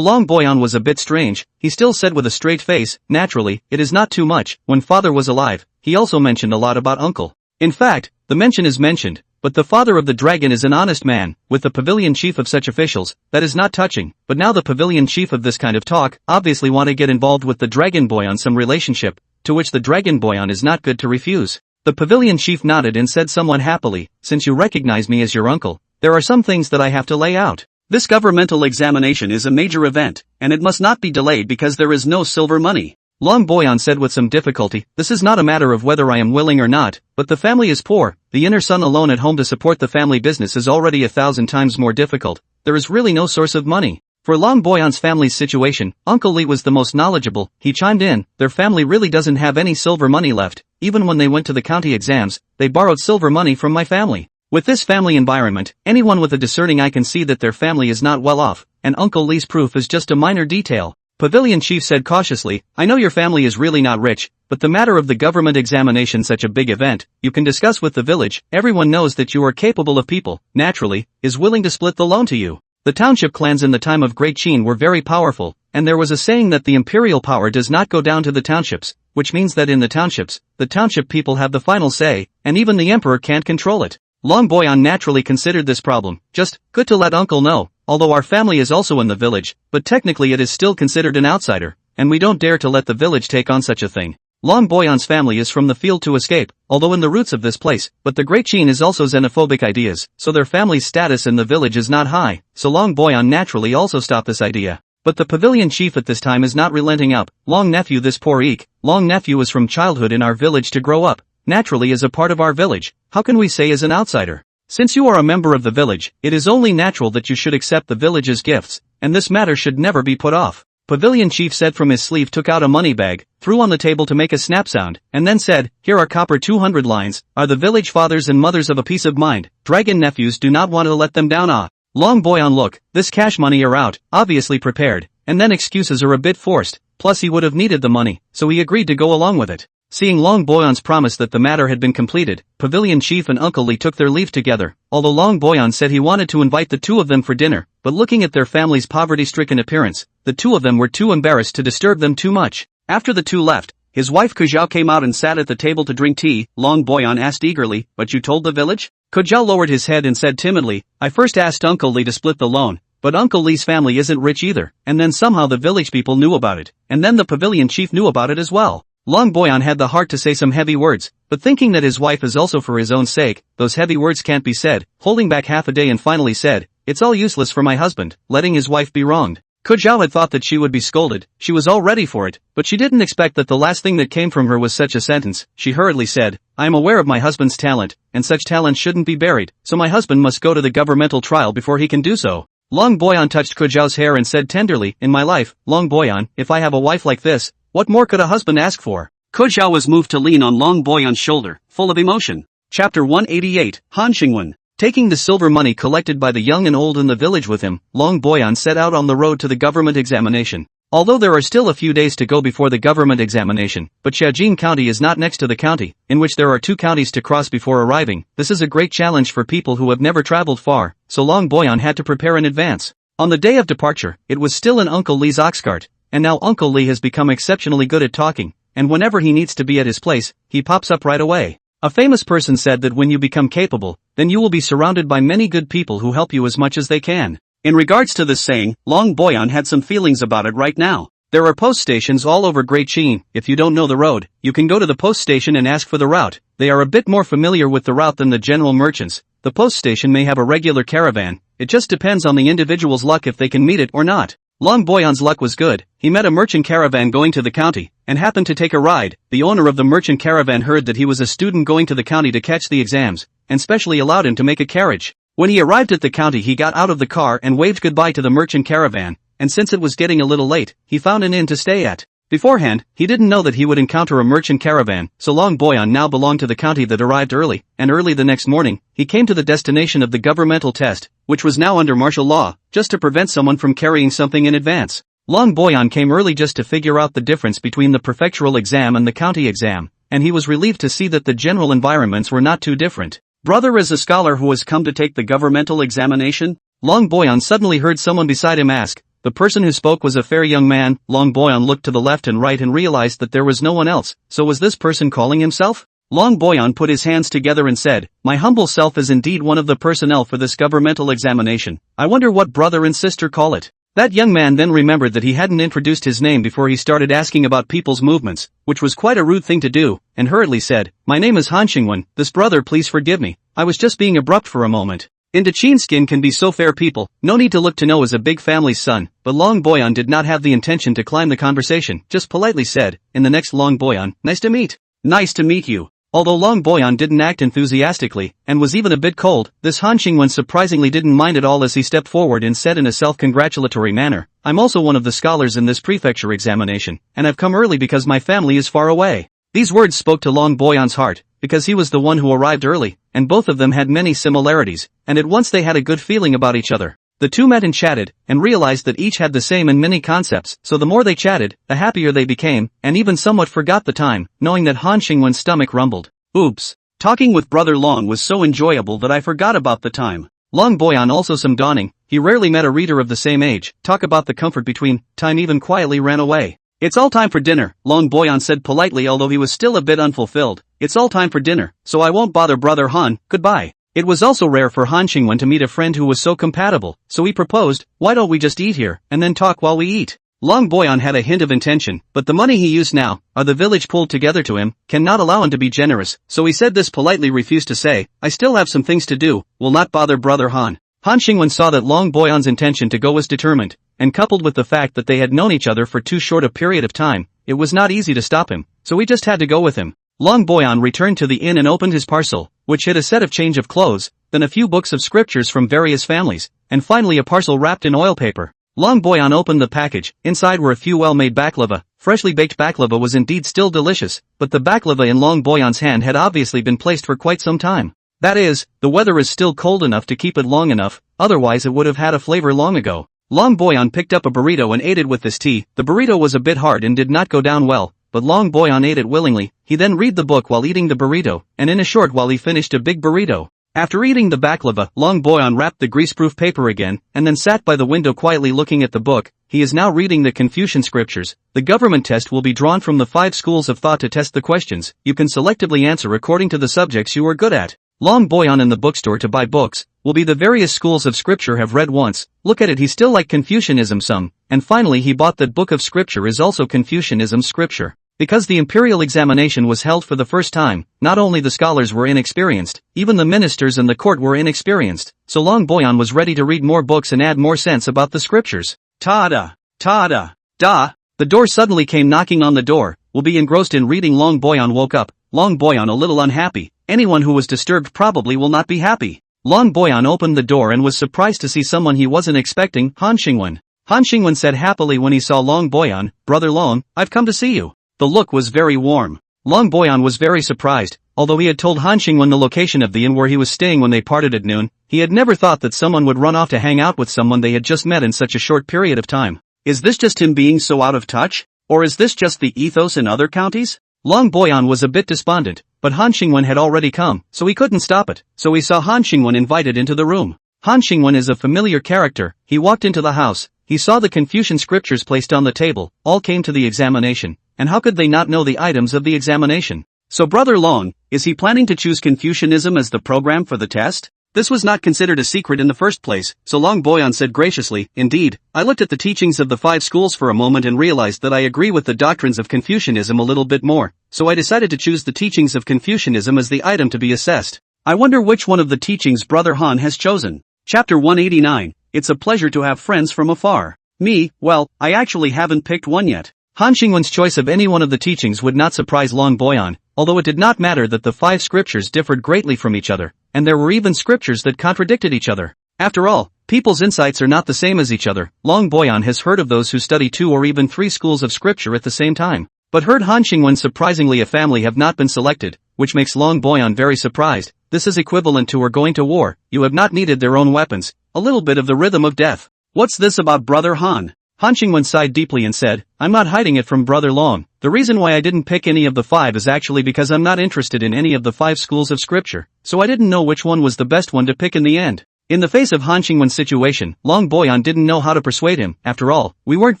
Long Boyan was a bit strange, he still said with a straight face, "Naturally, it is not too much, when father was alive, he also mentioned a lot about uncle. In fact, the mention is mentioned, but the father of the dragon is an honest man, with the pavilion chief of such officials, that is not touching, but now the pavilion chief of this kind of talk, obviously want to get involved with the dragon boy on some relationship, to which the dragon boy on is not good to refuse." The pavilion chief nodded and said somewhat happily, "Since you recognize me as your uncle, there are some things that I have to lay out. This governmental examination is a major event, and it must not be delayed because there is no silver money." Long Boyan said with some difficulty, "This is not a matter of whether I am willing or not, but the family is poor, the inner son alone at home to support the family business is already 1,000 times more difficult, there is really no source of money." For Long Boyan's family's situation, Uncle Li was the most knowledgeable, he chimed in, "Their family really doesn't have any silver money left, even when they went to the county exams, they borrowed silver money from my family. With this family environment, anyone with a discerning eye can see that their family is not well off, and Uncle Li's proof is just a minor detail." Pavilion chief said cautiously, "I know your family is really not rich, but the matter of the government examination such a big event, you can discuss with the village, everyone knows that you are capable of people, naturally, is willing to split the loan to you. The township clans in the time of Great Qin were very powerful, and there was a saying that the imperial power does not go down to the townships, which means that in the townships, the township people have the final say, and even the emperor can't control it." Long Boyan naturally considered this problem, just, good to let uncle know, although our family is also in the village, but technically it is still considered an outsider, and we don't dare to let the village take on such a thing. Long Boyan's family is from the field to escape, although in the roots of this place, but the Great Qin is also xenophobic ideas, so their family's status in the village is not high, so Long Boyan naturally also stopped this idea. But the pavilion chief at this time is not relenting up, Long nephew this poor eek, Long nephew is from childhood in our village to grow up, naturally is a part of our village, how can we say is an outsider? Since you are a member of the village, it is only natural that you should accept the village's gifts, and this matter should never be put off. Pavilion Chief said from his sleeve, took out a money bag, threw on the table to make a snap sound, and then said, "Here are copper 200 lines, are the village fathers and mothers of a peace of mind, dragon nephews do not want to let them down ah." Long boy on look, this cash money are out, obviously prepared, and then excuses are a bit forced, plus he would have needed the money, so he agreed to go along with it. Seeing Long Boyon's promise that the matter had been completed, Pavilion Chief and Uncle Lee took their leave together, although Long Boyon said he wanted to invite the two of them for dinner, but looking at their family's poverty-stricken appearance, the two of them were too embarrassed to disturb them too much. After the two left, his wife Kujao came out and sat at the table to drink tea. Long Boyon asked eagerly, "But you told the village?" Kujao lowered his head and said timidly, "I first asked Uncle Lee to split the loan, but Uncle Lee's family isn't rich either, and then somehow the village people knew about it, and then the Pavilion Chief knew about it as well." Long Boyon had the heart to say some heavy words, but thinking that his wife is also for his own sake, those heavy words can't be said, holding back half a day and finally said, "It's all useless for my husband, letting his wife be wronged." Kujao had thought that she would be scolded, she was all ready for it, but she didn't expect that the last thing that came from her was such a sentence. She hurriedly said, "I am aware of my husband's talent, and such talent shouldn't be buried, so my husband must go to the governmental trial before he can do so." Long Boyon touched Kujao's hair and said tenderly, "In my life, Long Boyon, if I have a wife like this, what more could a husband ask for?" Kujao was moved to lean on Long Boyon's shoulder, full of emotion. Chapter 188, Han Xingwen. Taking the silver money collected by the young and old in the village with him, Long Boyon set out on the road to the government examination. Although there are still a few days to go before the government examination, but Xiaojin County is not next to the county, in which there are 2 counties to cross before arriving. This is a great challenge for people who have never traveled far, so Long Boyon had to prepare in advance. On the day of departure, it was still in Uncle Lee's ox cart, and now Uncle Lee has become exceptionally good at talking, and whenever he needs to be at his place, he pops up right away. A famous person said that when you become capable, then you will be surrounded by many good people who help you as much as they can. In regards to this saying, Long Boyon had some feelings about it right now. There are post stations all over Great Qin. If you don't know the road, you can go to the post station and ask for the route. They are a bit more familiar with the route than the general merchants. The post station may have a regular caravan, it just depends on the individual's luck if they can meet it or not. Long Boyon's luck was good. He met a merchant caravan going to the county, and happened to take a ride. The owner of the merchant caravan heard that he was a student going to the county to catch the exams, and specially allowed him to make a carriage. When he arrived at the county, he got out of the car and waved goodbye to the merchant caravan, and since it was getting a little late, he found an inn to stay at. Beforehand, he didn't know that he would encounter a merchant caravan, so Long Boyon now belonged to the county that arrived early, and early the next morning, he came to the destination of the governmental test, which was now under martial law, just to prevent someone from carrying something in advance. Long Boyon came early just to figure out the difference between the prefectural exam and the county exam, and he was relieved to see that the general environments were not too different. "Brother is a scholar who has come to take the governmental examination?" Long Boyon suddenly heard someone beside him ask. The person who spoke was a fair young man. Long Boyon looked to the left and right and realized that there was no one else, so was this person calling himself? Long Boyon put his hands together and said, "My humble self is indeed one of the personnel for this governmental examination. I wonder what brother and sister call it." That young man then remembered that he hadn't introduced his name before he started asking about people's movements, which was quite a rude thing to do, and hurriedly said, "My name is Han Xingwen, this brother please forgive me, I was just being abrupt for a moment." Indochin skin can be so fair people, no need to look to know as a big family's son, but Long Boyon did not have the intention to climb the conversation, just politely said, in the next Long Boyon, "Nice to meet." "Nice to meet you." Although Long Boyon didn't act enthusiastically, and was even a bit cold, this Han Xingwen surprisingly didn't mind at all as he stepped forward and said in a self-congratulatory manner, "I'm also one of the scholars in this prefecture examination, and I've come early because my family is far away." These words spoke to Long Boyon's heart, because he was the one who arrived early, and both of them had many similarities, and at once they had a good feeling about each other. The two met and chatted, and realized that each had the same and many concepts, so the more they chatted, the happier they became, and even somewhat forgot the time, knowing that Han Xingwen's stomach rumbled. "Oops. Talking with Brother Long was so enjoyable that I forgot about the time." Long Boyon also some dawning, he rarely met a reader of the same age, talk about the comfort between, time even quietly ran away. "It's all time for dinner," Long Boyon said politely although he was still a bit unfulfilled. "It's all time for dinner, so I won't bother Brother Han, goodbye." It was also rare for Han Xingwen to meet a friend who was so compatible, so he proposed, "Why don't we just eat here, and then talk while we eat?" Long Boyon had a hint of intention, but the money he used now, or the village pulled together to him, cannot allow him to be generous, so he said this politely refused to say, "I still have some things to do, will not bother Brother Han." Han Xingwen saw that Long Boyon's intention to go was determined, and coupled with the fact that they had known each other for too short a period of time, it was not easy to stop him, so he just had to go with him. Long Boyon returned to the inn and opened his parcel, which hid a set of change of clothes, then a few books of scriptures from various families, and finally a parcel wrapped in oil paper. Long Boyan opened the package. Inside were a few well-made baklava. Freshly baked baklava was indeed still delicious, but the baklava in Long Boyan's hand had obviously been placed for quite some time. That is, the weather is still cold enough to keep it long enough, otherwise it would have had a flavor long ago. Long Boyan picked up a burrito and ate it with this tea. The burrito was a bit hard and did not go down well, but Long Boyan ate it willingly. He then read the book while eating the burrito, and in a short while he finished a big burrito. After eating the baklava, Long Boyan wrapped the greaseproof paper again, and then sat by the window quietly looking at the book. He is now reading the Confucian scriptures. The government test will be drawn from the 5 schools of thought to test the questions. You can selectively answer according to the subjects you are good at. Long Boyan in the bookstore to buy books. Will be the various schools of scripture have read once. Look at it, he still like Confucianism some. And finally he bought that book of scripture is also Confucianism scripture. Because the imperial examination was held for the first time, not only the scholars were inexperienced, even the ministers and the court were inexperienced, so Long Boyan was ready to read more books and add more sense about the scriptures. Ta-da! Ta-da! Da! The door suddenly came knocking on the door. Will be engrossed in reading. Long Boyan woke up. Long Boyan a little unhappy. Anyone who was disturbed probably will not be happy. Long Boyan opened the door and was surprised to see someone he wasn't expecting, Han Xingwen. Han Xingwen said happily when he saw Long Boyan, "Brother Long, I've come to see you." The look was very warm. Long Boyan was very surprised. Although he had told Han Xingwen the location of the inn where he was staying when they parted at noon, he had never thought that someone would run off to hang out with someone they had just met in such a short period of time. Is this just him being so out of touch? Or is this just the ethos in other counties? Long Boyan was a bit despondent, but Han Xingwen had already come, so he couldn't stop it. So he saw Han Xingwen invited into the room. Han Xingwen is a familiar character. He walked into the house. He saw the Confucian scriptures placed on the table. All came to the examination. And how could they not know the items of the examination? So Brother Long, is he planning to choose Confucianism as the program for the test? This was not considered a secret in the first place, so Long Boyan said graciously, "Indeed, I looked at the teachings of the 5 schools for a moment and realized that I agree with the doctrines of Confucianism a little bit more, so I decided to choose the teachings of Confucianism as the item to be assessed. I wonder which one of the teachings Brother Han has chosen." Chapter 189, It's a pleasure to have friends from afar. Me, well, I actually haven't picked one yet. Han Xingwen's choice of any one of the teachings would not surprise Long Boyan, although it did not matter that the 5 scriptures differed greatly from each other, and there were even scriptures that contradicted each other. After all, people's insights are not the same as each other. Long Boyan has heard of those who study 2 or even 3 schools of scripture at the same time, but heard Han Xingwen surprisingly a family have not been selected, which makes Long Boyan very surprised. This is equivalent to we're going to war, you have not needed their own weapons, a little bit of the rhythm of death. What's this about Brother Han? Han Xingwen sighed deeply and said, "I'm not hiding it from Brother Long. The reason why I didn't pick any of the 5 is actually because I'm not interested in any of the 5 schools of scripture, so I didn't know which one was the best one to pick in the end." In the face of Han Xingwen's situation, Long Boyan didn't know how to persuade him. After all, we weren't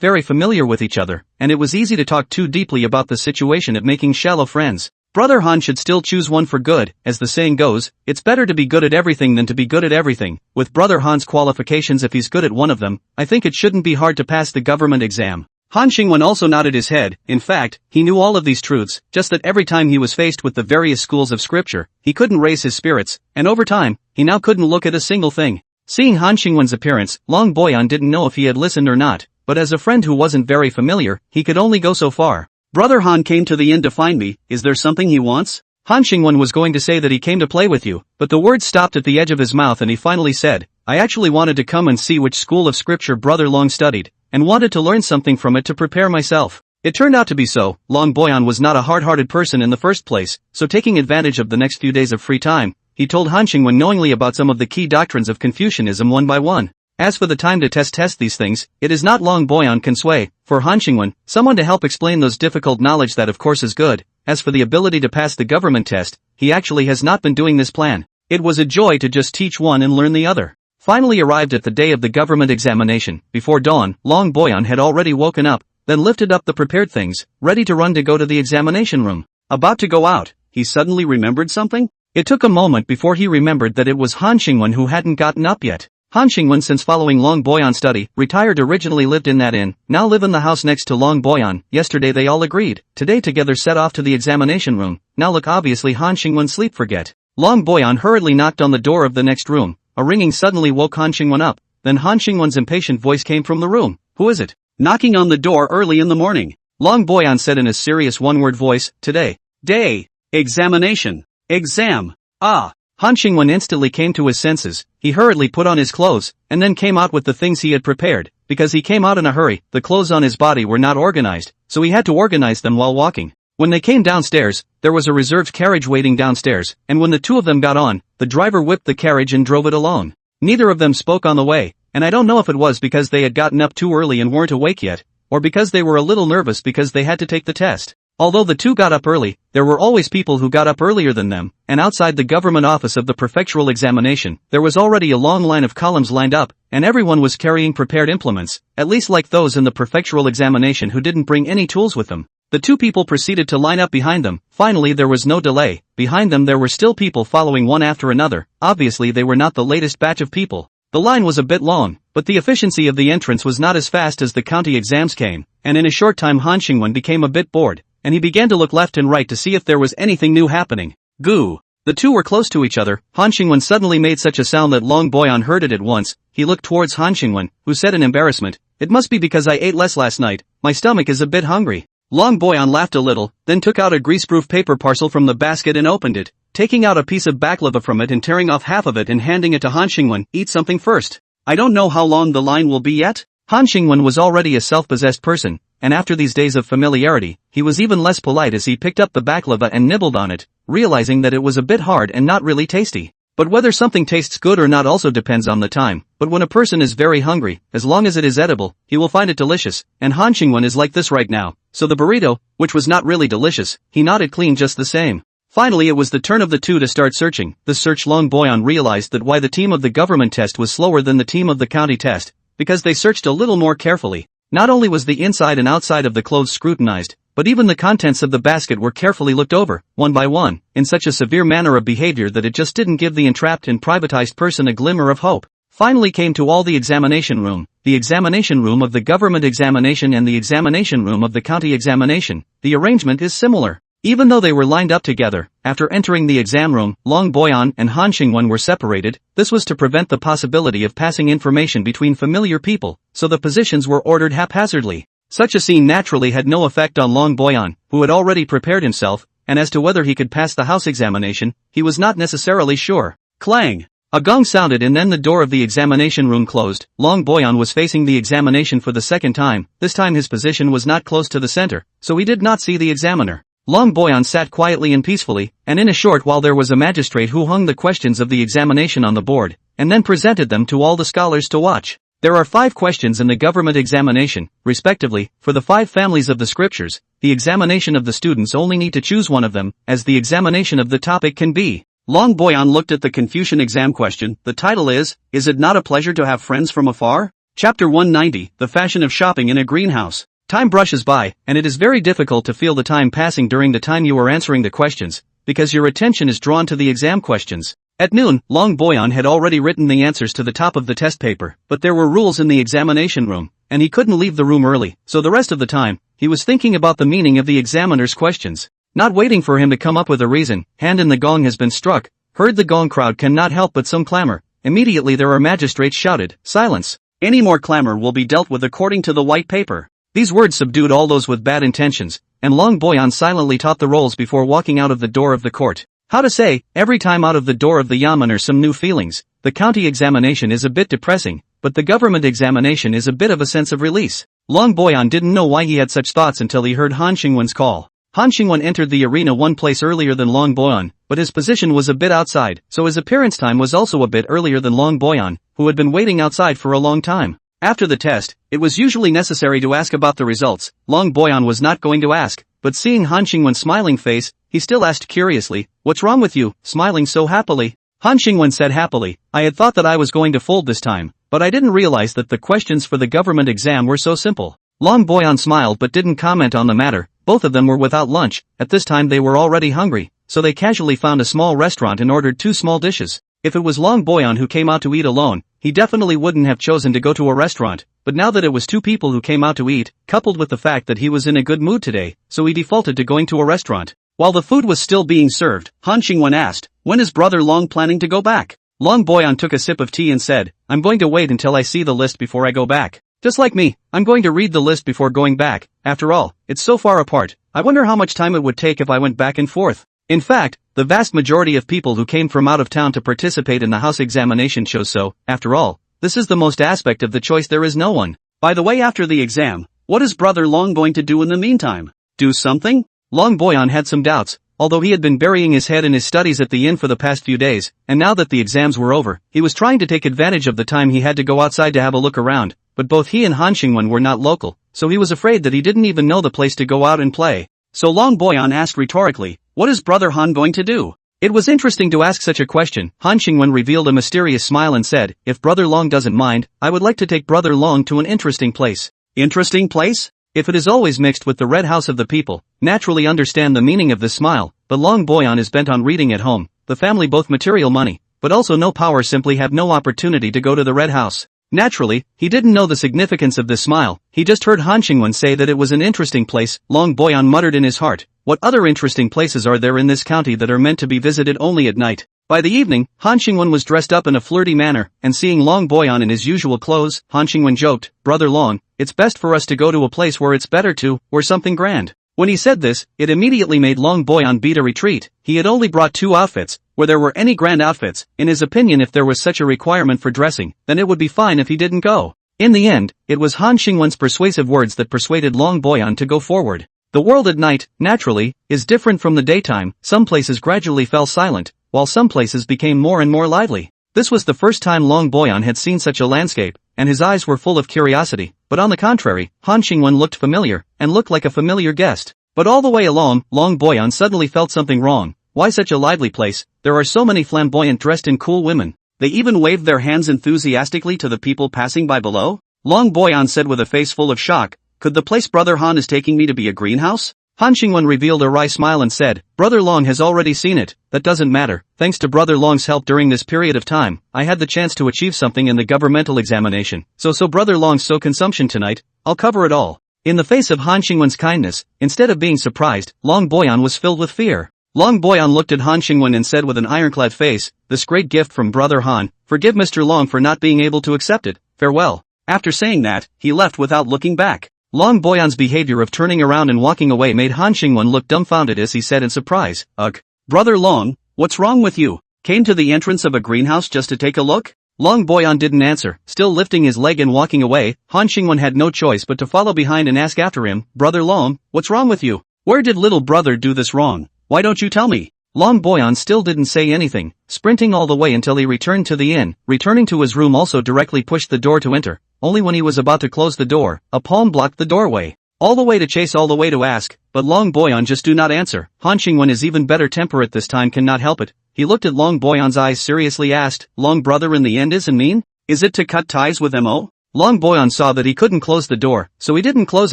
very familiar with each other, and it was easy to talk too deeply about the situation at making shallow friends. Brother Han should still choose one for good. As the saying goes, it's better to be good at everything than to be good at everything. With Brother Han's qualifications, if he's good at one of them, I think it shouldn't be hard to pass the government exam. Han Xingwen also nodded his head. In fact, he knew all of these truths, just that every time he was faced with the various schools of scripture, he couldn't raise his spirits, and over time, he now couldn't look at a single thing. Seeing Han Xingwen's appearance, Long Boyan didn't know if he had listened or not, but as a friend who wasn't very familiar, he could only go so far. "Brother Han came to the inn to find me. Is there something he wants?" Han Xingwen was going to say that he came to play with you, but the words stopped at the edge of his mouth and he finally said, "I actually wanted to come and see which school of scripture Brother Long studied, and wanted to learn something from it to prepare myself." It turned out to be so. Long Boyan was not a hard-hearted person in the first place, so taking advantage of the next few days of free time, he told Han Xingwen knowingly about some of the key doctrines of Confucianism one by one. As for the time to test these things, it is not Long Boyan can sway. For Han Xingwen, someone to help explain those difficult knowledge that of course is good. As for the ability to pass the government test, he actually has not been doing this plan. It was a joy to just teach one and learn the other. Finally arrived at the day of the government examination. Before dawn, Long Boyan had already woken up, then lifted up the prepared things, ready to run to go to the examination room. About to go out, he suddenly remembered something. It took a moment before he remembered that it was Han Xingwen who hadn't gotten up yet. Han Xingwen, since following Long Boyan's study, retired, originally lived in that inn, now live in the house next to Long Boyan. Yesterday they all agreed, today together set off to the examination room. Now look, obviously Han Xingwen sleep forget. Long Boyan hurriedly knocked on the door of the next room. A ringing suddenly woke Han Xingwen up, then Han Xingwen's impatient voice came from the room. "Who is it? Knocking on the door early in the morning?" Long Boyan said in a serious one-word voice, "Today. Day. Examination. Exam. Ah." Han Xingwen instantly came to his senses. He hurriedly put on his clothes, and then came out with the things he had prepared. because he came out in a hurry, the clothes on his body were not organized, so he had to organize them while walking. When they came downstairs, there was a reserved carriage waiting downstairs, and when the two of them got on, the driver whipped the carriage and drove it alone. Neither of them spoke on the way, and I don't know if it was because they had gotten up too early and weren't awake yet, or because they were a little nervous because they had to take the test. Although the two got up early, there were always people who got up earlier than them, and outside the government office of the prefectural examination, there was already a long line of columns lined up, and everyone was carrying prepared implements, at least like those in the prefectural examination who didn't bring any tools with them. The two people proceeded to line up behind them. Finally there was no delay. Behind them there were still people following one after another. Obviously they were not the latest batch of people. The line was a bit long, but the efficiency of the entrance was not as fast as the county exams came, and in a short time Han Xingwen became a bit bored, and he began to look left and right to see if there was anything new happening. Goo! The two were close to each other. Han Xingwen suddenly made such a sound that Long Boyan heard it at once. He looked towards Han Xingwen, who said in embarrassment, "It must be because I ate less last night, my stomach is a bit hungry." Long Boyan laughed a little, then took out a greaseproof paper parcel from the basket and opened it, taking out a piece of baklava from it and tearing off half of it and handing it to Han Xingwen. "Eat something first. I don't know how long the line will be yet." Han Xingwen was already a self-possessed person, and after these days of familiarity, he was even less polite as he picked up the baklava and nibbled on it, realizing that it was a bit hard and not really tasty. But whether something tastes good or not also depends on the time, but when a person is very hungry, as long as it is edible, he will find it delicious, and Han Xingwen is like this right now, so the burrito, which was not really delicious, he nodded clean just the same. Finally it was the turn of the two to start searching. This search Long Boyan realized that why the team of the government test was slower than the team of the county test, because they searched a little more carefully. Not only was the inside and outside of the clothes scrutinized, but even the contents of the basket were carefully looked over, one by one, in such a severe manner of behavior that it just didn't give the entrapped and privatized person a glimmer of hope. Finally came to all the examination room of the government examination and the examination room of the county examination. The arrangement is similar. Even though they were lined up together, after entering the exam room, Long Boyan and Han Xingwen were separated. This was to prevent the possibility of passing information between familiar people, so the positions were ordered haphazardly. Such a scene naturally had no effect on Long Boyan, who had already prepared himself, and as to whether he could pass the house examination, he was not necessarily sure. Clang! A gong sounded and then the door of the examination room closed. Long Boyan was facing the examination for the second time. This time his position was not close to the center, so he did not see the examiner. Long Boyan sat quietly and peacefully, and in a short while there was a magistrate who hung the questions of the examination on the board, and then presented them to all the scholars to watch. There are 5 questions in the government examination, respectively, for the 5 families of the scriptures. The examination of the students only need to choose one of them, as the examination of the topic can be. Long Boyan looked at the Confucian exam question. The title is it not a pleasure to have friends from afar? Chapter 190, The Fashion of Shopping in a Greenhouse. Time brushes by, and it is very difficult to feel the time passing during the time you are answering the questions, because your attention is drawn to the exam questions. At noon, Long Boyan had already written the answers to the top of the test paper, but there were rules in the examination room, and he couldn't leave the room early, so the rest of the time, he was thinking about the meaning of the examiner's questions. Not waiting for him to come up with a reason, hand in the gong has been struck. Heard the gong crowd cannot help but some clamor. Immediately there are magistrates shouted, "Silence! Any more clamor will be dealt with according to the white paper." These words subdued all those with bad intentions, and Long Boyan silently taught the rolls before walking out of the door of the court. How to say, every time out of the door of the yamen are some new feelings. The county examination is a bit depressing, but the government examination is a bit of a sense of release. Long Boyan didn't know why he had such thoughts until he heard Han Xingwen's call. Han Xingwen entered the arena one place earlier than Long Boyan, but his position was a bit outside, so his appearance time was also a bit earlier than Long Boyan, who had been waiting outside for a long time. After the test, it was usually necessary to ask about the results. Long Boyan was not going to ask, but seeing Han Xingwen's smiling face, he still asked curiously, "What's wrong with you, smiling so happily?" Han Xingwen said happily, "I had thought that I was going to fold this time, but I didn't realize that the questions for the government exam were so simple." Long Boyan smiled but didn't comment on the matter. Both of them were without lunch. At this time they were already hungry, so they casually found a small restaurant and ordered 2 small dishes. If it was Long Boyan who came out to eat alone, he definitely wouldn't have chosen to go to a restaurant, but now that it was 2 people who came out to eat, coupled with the fact that he was in a good mood today, so he defaulted to going to a restaurant. While the food was still being served, Han Xingwen asked, "When is Brother Long planning to go back?" Long Boyan took a sip of tea and said, "I'm going to wait until I see the list before I go back. Just like me, I'm going to read the list before going back. After all, it's so far apart. I wonder how much time it would take if I went back and forth." In fact, the vast majority of people who came from out of town to participate in the house examination chose so. After all, this is the most aspect of the choice there is no one. By the way, after the exam, what is Brother Long going to do in the meantime? Do something? Long Boyan had some doubts, although he had been burying his head in his studies at the inn for the past few days, and now that the exams were over, he was trying to take advantage of the time he had to go outside to have a look around, but both he and Han Xingwen were not local, so he was afraid that he didn't even know the place to go out and play. So Long Boyan asked rhetorically, what is Brother Han going to do? It was interesting to ask such a question. Han Xingwen revealed a mysterious smile and said, if Brother Long doesn't mind, I would like to take Brother Long to an interesting place. Interesting place? If it is always mixed with the red house of the people, naturally understand the meaning of this smile, but Long Boyan is bent on reading at home, the family both material money, but also no power simply have no opportunity to go to the red house. Naturally, he didn't know the significance of this smile, he just heard Han Xingwen say that it was an interesting place. Long Boyan muttered in his heart, what other interesting places are there in this county that are meant to be visited only at night? By the evening, Han Xingwen was dressed up in a flirty manner, and seeing Long Boyan in his usual clothes, Han Xingwen joked, Brother Long, it's best for us to go to a place where it's better to, or something grand. When he said this, it immediately made Long Boyan beat a retreat. He had only brought 2 outfits, where there were any grand outfits. In his opinion, if there was such a requirement for dressing, then it would be fine if he didn't go. In the end, it was Han Xingwen's persuasive words that persuaded Long Boyan to go forward. The world at night, naturally, is different from the daytime. Some places gradually fell silent, while some places became more and more lively. This was the first time Long Boyan had seen such a landscape, and his eyes were full of curiosity, but on the contrary, Han Xingwen looked familiar, and looked like a familiar guest. But all the way along, Long Boyan suddenly felt something wrong. Why such a lively place? There are so many flamboyant dressed and cool women. They even waved their hands enthusiastically to the people passing by below? Long Boyan said with a face full of shock, could the place Brother Han is taking me to be a greenhouse? Han Xingwen revealed a wry smile and said, Brother Long has already seen it, that doesn't matter. Thanks to Brother Long's help during this period of time, I had the chance to achieve something in the governmental examination. So Brother Long's consumption tonight, I'll cover it all. In the face of Han Xingwen's kindness, instead of being surprised, Long Boyan was filled with fear. Long Boyan looked at Han Xingwen and said with an ironclad face, this great gift from Brother Han, forgive Mr. Long for not being able to accept it, farewell. After saying that, he left without looking back. Long Boyan's behavior of turning around and walking away made Han Xingwen look dumbfounded as he said in surprise, ugh. Brother Long, what's wrong with you? Came to the entrance of a greenhouse just to take a look? Long Boyan didn't answer, still lifting his leg and walking away. Han Xingwen had no choice but to follow behind and ask after him, Brother Long, what's wrong with you? Where did little brother do this wrong? Why don't you tell me? Long Boyan still didn't say anything, sprinting all the way until he returned to the inn. Returning to his room also directly pushed the door to enter. Only when he was about to close the door, a palm blocked the doorway. All the way to chase, all the way to ask, but Long Boyan just do not answer. Han Xingwen is even better temper at this time, cannot help it. He looked at Long Boyan's eyes seriously, asked, Long brother in the end isn't mean? Is it to cut ties with Mo? Long Boyan saw that he couldn't close the door, so he didn't close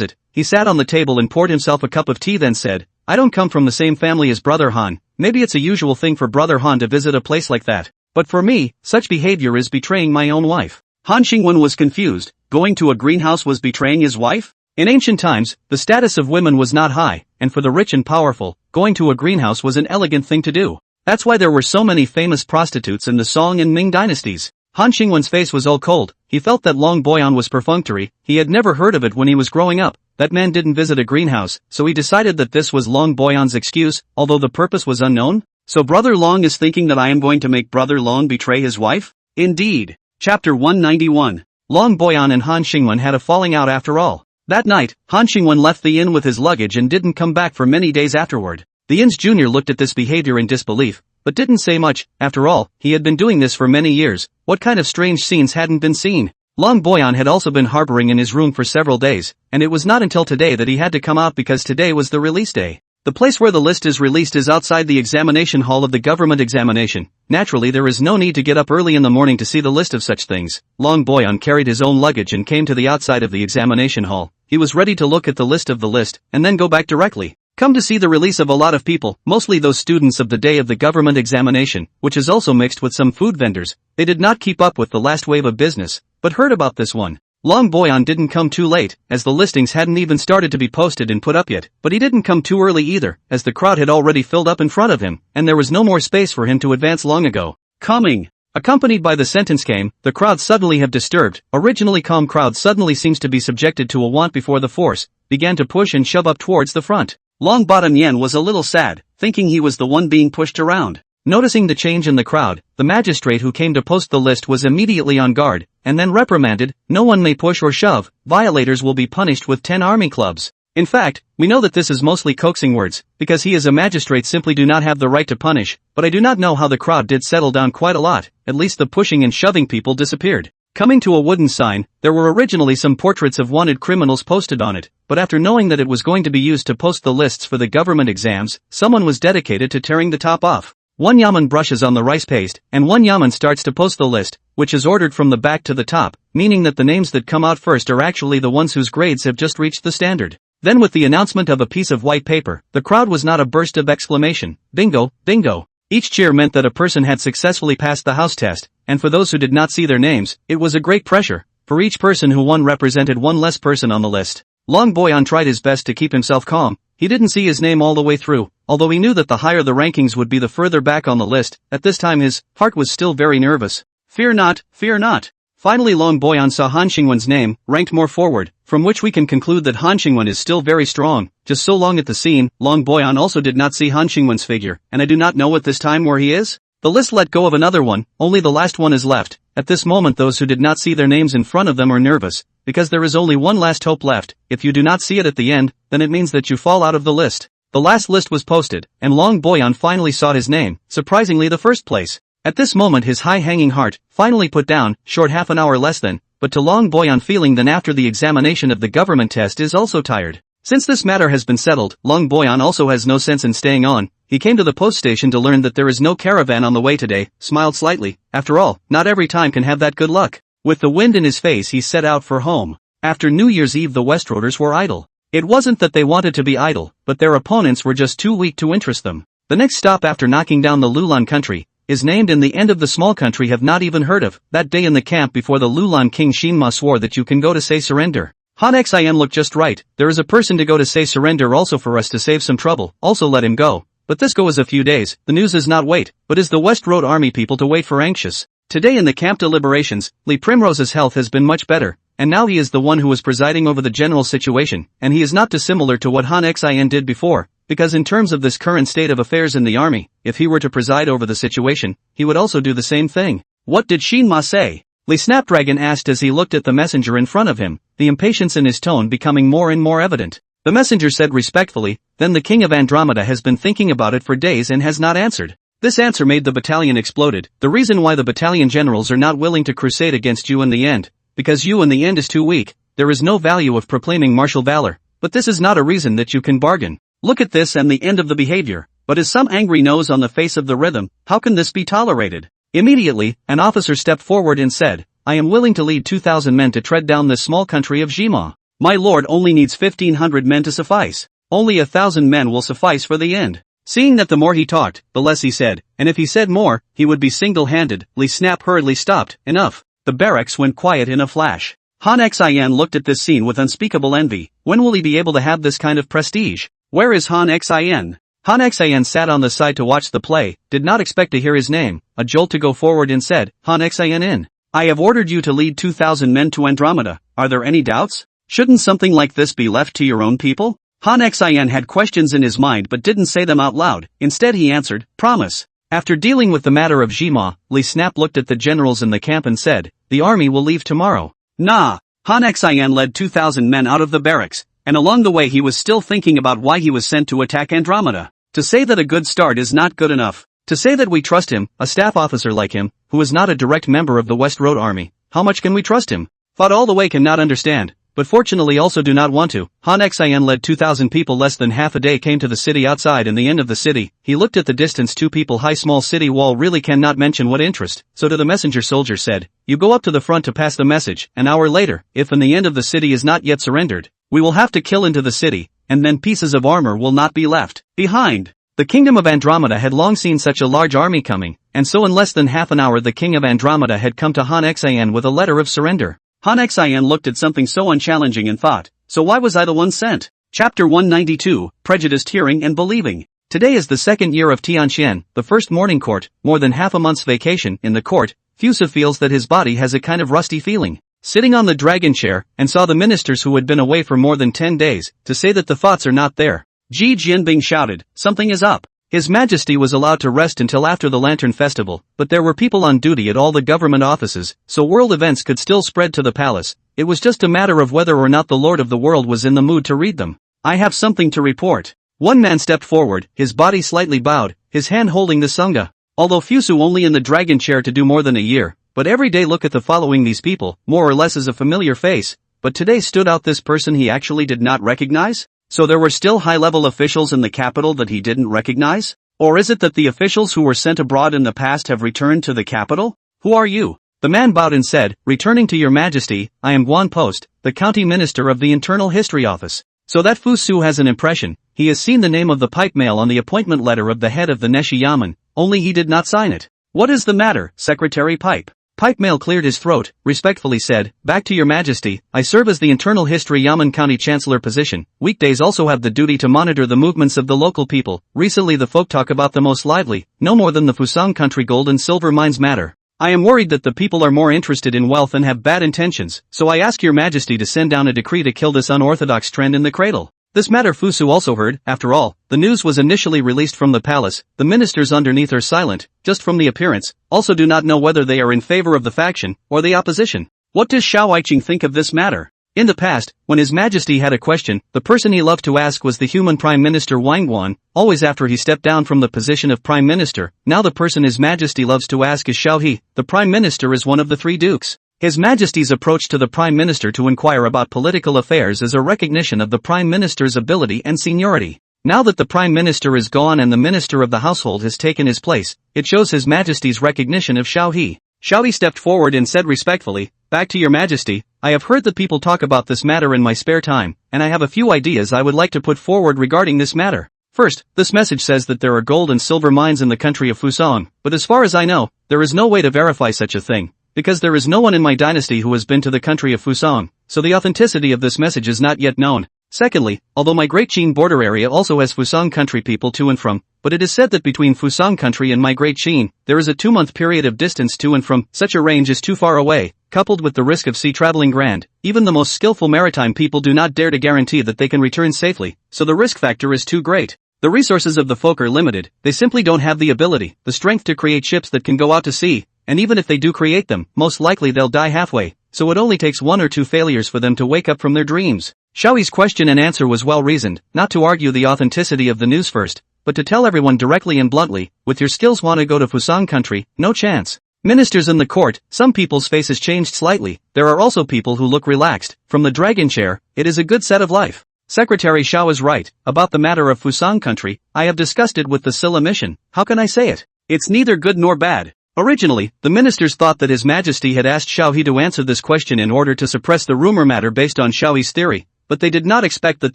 it. He sat on the table and poured himself a cup of tea, then said, I don't come from the same family as Brother Han. Maybe it's a usual thing for Brother Han to visit a place like that. But for me, such behavior is betraying my own wife. Han Xingwen was confused. Going to a greenhouse was betraying his wife? In ancient times, the status of women was not high, and for the rich and powerful, going to a greenhouse was an elegant thing to do. That's why there were so many famous prostitutes in the Song and Ming dynasties. Han Xingwen's face was all cold. He felt that Long Boyan was perfunctory. He had never heard of it when he was growing up. That man didn't visit a greenhouse, so he decided that this was Long Boyan's excuse, although the purpose was unknown. So Brother Long is thinking that I am going to make Brother Long betray his wife? Indeed. Chapter 191. Long Boyan and Han Xingwen had a falling out after all. That night, Han Xingwen left the inn with his luggage and didn't come back for many days afterward. The inn's junior looked at this behavior in disbelief, but didn't say much. After all, he had been doing this for many years. What kind of strange scenes hadn't been seen? Long Boyan had also been harboring in his room for several days, and it was not until today that he had to come out because today was the release day. The place where the list is released is outside the examination hall of the government examination. Naturally, there is no need to get up early in the morning to see the list of such things. Long Boyan carried his own luggage and came to the outside of the examination hall. He was ready to look at the list, and then go back directly. Come to see the release of a lot of people, mostly those students of the day of the government examination, which is also mixed with some food vendors. They did not keep up with the last wave of business, but heard about this one. Long Boyan didn't come too late, as the listings hadn't even started to be posted and put up yet, but he didn't come too early either, as the crowd had already filled up in front of him, and there was no more space for him to advance long ago. Coming. Accompanied by the sentence came, the crowd suddenly have disturbed. Originally calm crowd suddenly seems to be subjected to a want before the force, began to push and shove up towards the front. Long Bottom Yen was a little sad, thinking he was the one being pushed around. Noticing the change in the crowd, the magistrate who came to post the list was immediately on guard, and then reprimanded, "No one may push or shove, violators will be punished with 10 army clubs." In fact, we know that this is mostly coaxing words, because he as a magistrate simply do not have the right to punish, but I do not know how the crowd did settle down quite a lot, at least the pushing and shoving people disappeared. Coming to a wooden sign, there were originally some portraits of wanted criminals posted on it, but after knowing that it was going to be used to post the lists for the government exams, someone was dedicated to tearing the top off. One yaman brushes on the rice paste, and one yaman starts to post the list, which is ordered from the back to the top, meaning that the names that come out first are actually the ones whose grades have just reached the standard. Then with the announcement of a piece of white paper, the crowd was not a burst of exclamation, "Bingo, bingo." Each cheer meant that a person had successfully passed the house test, and for those who did not see their names, it was a great pressure, for each person who won represented one less person on the list. Long Boyan tried his best to keep himself calm. He didn't see his name all the way through, although he knew that the higher the rankings would be the further back on the list. At this time his heart was still very nervous. Fear not, fear not. Finally Long Boyan saw Han Xingwen's name, ranked more forward, from which we can conclude that Han Xingwen is still very strong. Just so long at the scene, Long Boyan also did not see Han Xingwen's figure, and I do not know at this time where he is. The list let go of another one, only the last one is left. At this moment those who did not see their names in front of them are nervous, because there is only one last hope left. If you do not see it at the end, then it means that you fall out of the list. The last list was posted, and Long Boyan finally saw his name, surprisingly the first place. At this moment his high-hanging heart, finally put down, short half an hour less than, but to Long Boyan feeling than after the examination of the government test is also tired. Since this matter has been settled, Long Boyan also has no sense in staying on. He came to the post station to learn that there is no caravan on the way today, smiled slightly. After all, not every time can have that good luck. With the wind in his face he set out for home. After New Year's Eve the Westroaders were idle. It wasn't that they wanted to be idle, but their opponents were just too weak to interest them. The next stop after knocking down the Lulan country is named in the end of the small country have not even heard of. That day in the camp before the Lulan king Shinma swore that you can go to say surrender. Han Xin looked just right. There is a person to go to say surrender also for us to save some trouble, also let him go. But this go is a few days, the news is not wait, but is the West Road army people to wait for anxious. Today in the camp deliberations, Li Primrose's health has been much better, and now he is the one who is presiding over the general situation, and he is not dissimilar to what Han Xin did before, because in terms of this current state of affairs in the army, if he were to preside over the situation, he would also do the same thing. What did Shinma say? Li Snapdragon asked as he looked at the messenger in front of him, the impatience in his tone becoming more and more evident. The messenger said respectfully, "Then the king of Andromeda has been thinking about it for days and has not answered." This answer made the battalion exploded. The reason why the battalion generals are not willing to crusade against you in the end, because you in the end is too weak. There is no value of proclaiming martial valor, but this is not a reason that you can bargain. Look at this and the end of the behavior. But as some angry nose on the face of the rhythm, how can this be tolerated? Immediately, an officer stepped forward and said, "I am willing to lead 2,000 men to tread down this small country of Jima. My lord only needs 1,500 men to suffice. Only 1,000 men will suffice for the end." Seeing that the more he talked, the less he said, and if he said more, he would be single-handed, Li Snap hurriedly stopped. Enough. The barracks went quiet in a flash. Han Xin looked at this scene with unspeakable envy. When will he be able to have this kind of prestige? Where is Han Xin? Han Xin sat on the side to watch the play, did not expect to hear his name. A jolt to go forward and said, "Han Xin in. I have ordered you to lead 2,000 men to Andromeda. Are there any doubts? Shouldn't something like this be left to your own people?" Han Xin had questions in his mind but didn't say them out loud. Instead he answered, "Promise." After dealing with the matter of Jima, Li Snap looked at the generals in the camp and said, "The army will leave tomorrow." Nah. Han Xin led 2,000 men out of the barracks, and along the way he was still thinking about why he was sent to attack Andromeda. To say that a good start is not good enough. To say that we trust him, a staff officer like him, who is not a direct member of the West Road Army, how much can we trust him? Fought all the way cannot understand, but fortunately also do not want to. Han Xin led 2,000 people less than half a day came to the city outside in the end of the city. He looked at the distance 2 people high small city wall really cannot mention what interest, so to the messenger soldier said, "You go up to the front to pass the message. An hour later, if in the end of the city is not yet surrendered, we will have to kill into the city, and then pieces of armor will not be left behind." The kingdom of Andromeda had long seen such a large army coming, and so in less than half an hour the king of Andromeda had come to Han Xin with a letter of surrender. Han Xin looked at something so unchallenging and thought, so why was I the one sent? Chapter 192, Prejudiced Hearing and Believing. Today is the second year of Tianqian, the first morning court, more than half a month's vacation in the court. Fusa feels that his body has a kind of rusty feeling. Sitting on the dragon chair, and saw the ministers who had been away for more than 10 days, to say that the thoughts are not there. Ji Jianbing shouted, "Something is up." His Majesty was allowed to rest until after the Lantern Festival, but there were people on duty at all the government offices, so world events could still spread to the palace. It was just a matter of whether or not the Lord of the World was in the mood to read them. I have something to report. One man stepped forward, his body slightly bowed, his hand holding the sunga. Although Fusu only in the dragon chair to do more than a year, but every day look at the following these people, more or less as a familiar face, but today stood out this person he actually did not recognize? So there were still high-level officials in the capital that he didn't recognize? Or is it that the officials who were sent abroad in the past have returned to the capital? Who are you? The man bowed and said, returning to your majesty, I am Guan Post, the county minister of the Internal History Office. So that Fusu has an impression, he has seen the name of the pipe mail on the appointment letter of the head of the Neshi Yamen, only he did not sign it. What is the matter, Secretary Pipe? Pipe Mail cleared his throat, respectfully said, back to your majesty, I serve as the Internal History Yamen County Chancellor position. Weekdays also have the duty to monitor the movements of the local people. Recently the folk talk about the most lively, no more than the Fusang country gold and silver mines matter. I am worried that the people are more interested in wealth and have bad intentions, so I ask your majesty to send down a decree to kill this unorthodox trend in the cradle. This matter Fusu also heard. After all, the news was initially released from the palace, the ministers underneath are silent, just from the appearance, also do not know whether they are in favor of the faction, or the opposition. What does Xiao Aiqing think of this matter? In the past, when His Majesty had a question, the person he loved to ask was the human Prime Minister Wang Guan, always after he stepped down from the position of Prime Minister. Now the person His Majesty loves to ask is Xiao He, the Prime Minister is one of the three dukes. His Majesty's approach to the Prime Minister to inquire about political affairs is a recognition of the Prime Minister's ability and seniority. Now that the Prime Minister is gone and the Minister of the Household has taken his place, it shows His Majesty's recognition of Xiao He. Xiao He stepped forward and said respectfully, back to your Majesty, I have heard that people talk about this matter in my spare time, and I have a few ideas I would like to put forward regarding this matter. First, this message says that there are gold and silver mines in the country of Fusang, but as far as I know, there is no way to verify such a thing. Because there is no one in my dynasty who has been to the country of Fusang, so the authenticity of this message is not yet known. Secondly, although my Great Qin border area also has Fusang country people to and from, but it is said that between Fusang country and my Great Qin, there is a 2-month period of distance to and from. Such a range is too far away, coupled with the risk of sea traveling grand. Even the most skillful maritime people do not dare to guarantee that they can return safely, so the risk factor is too great. The resources of the folk are limited, they simply don't have the ability, the strength to create ships that can go out to sea. And even if they do create them, most likely they'll die halfway, so it only takes 1 or 2 failures for them to wake up from their dreams. Xiaoyi's question and answer was well reasoned, not to argue the authenticity of the news first, but to tell everyone directly and bluntly, with your skills wanna go to Fusang country, no chance. Ministers in the court, some people's faces changed slightly, there are also people who look relaxed. From the dragon chair, it is a good set of life. Secretary Xiao is right, about the matter of Fusang country, I have discussed it with the Silla mission. How can I say it? It's neither good nor bad. Originally, the ministers thought that His Majesty had asked Xiao He to answer this question in order to suppress the rumor matter based on Xiao He's theory, but they did not expect that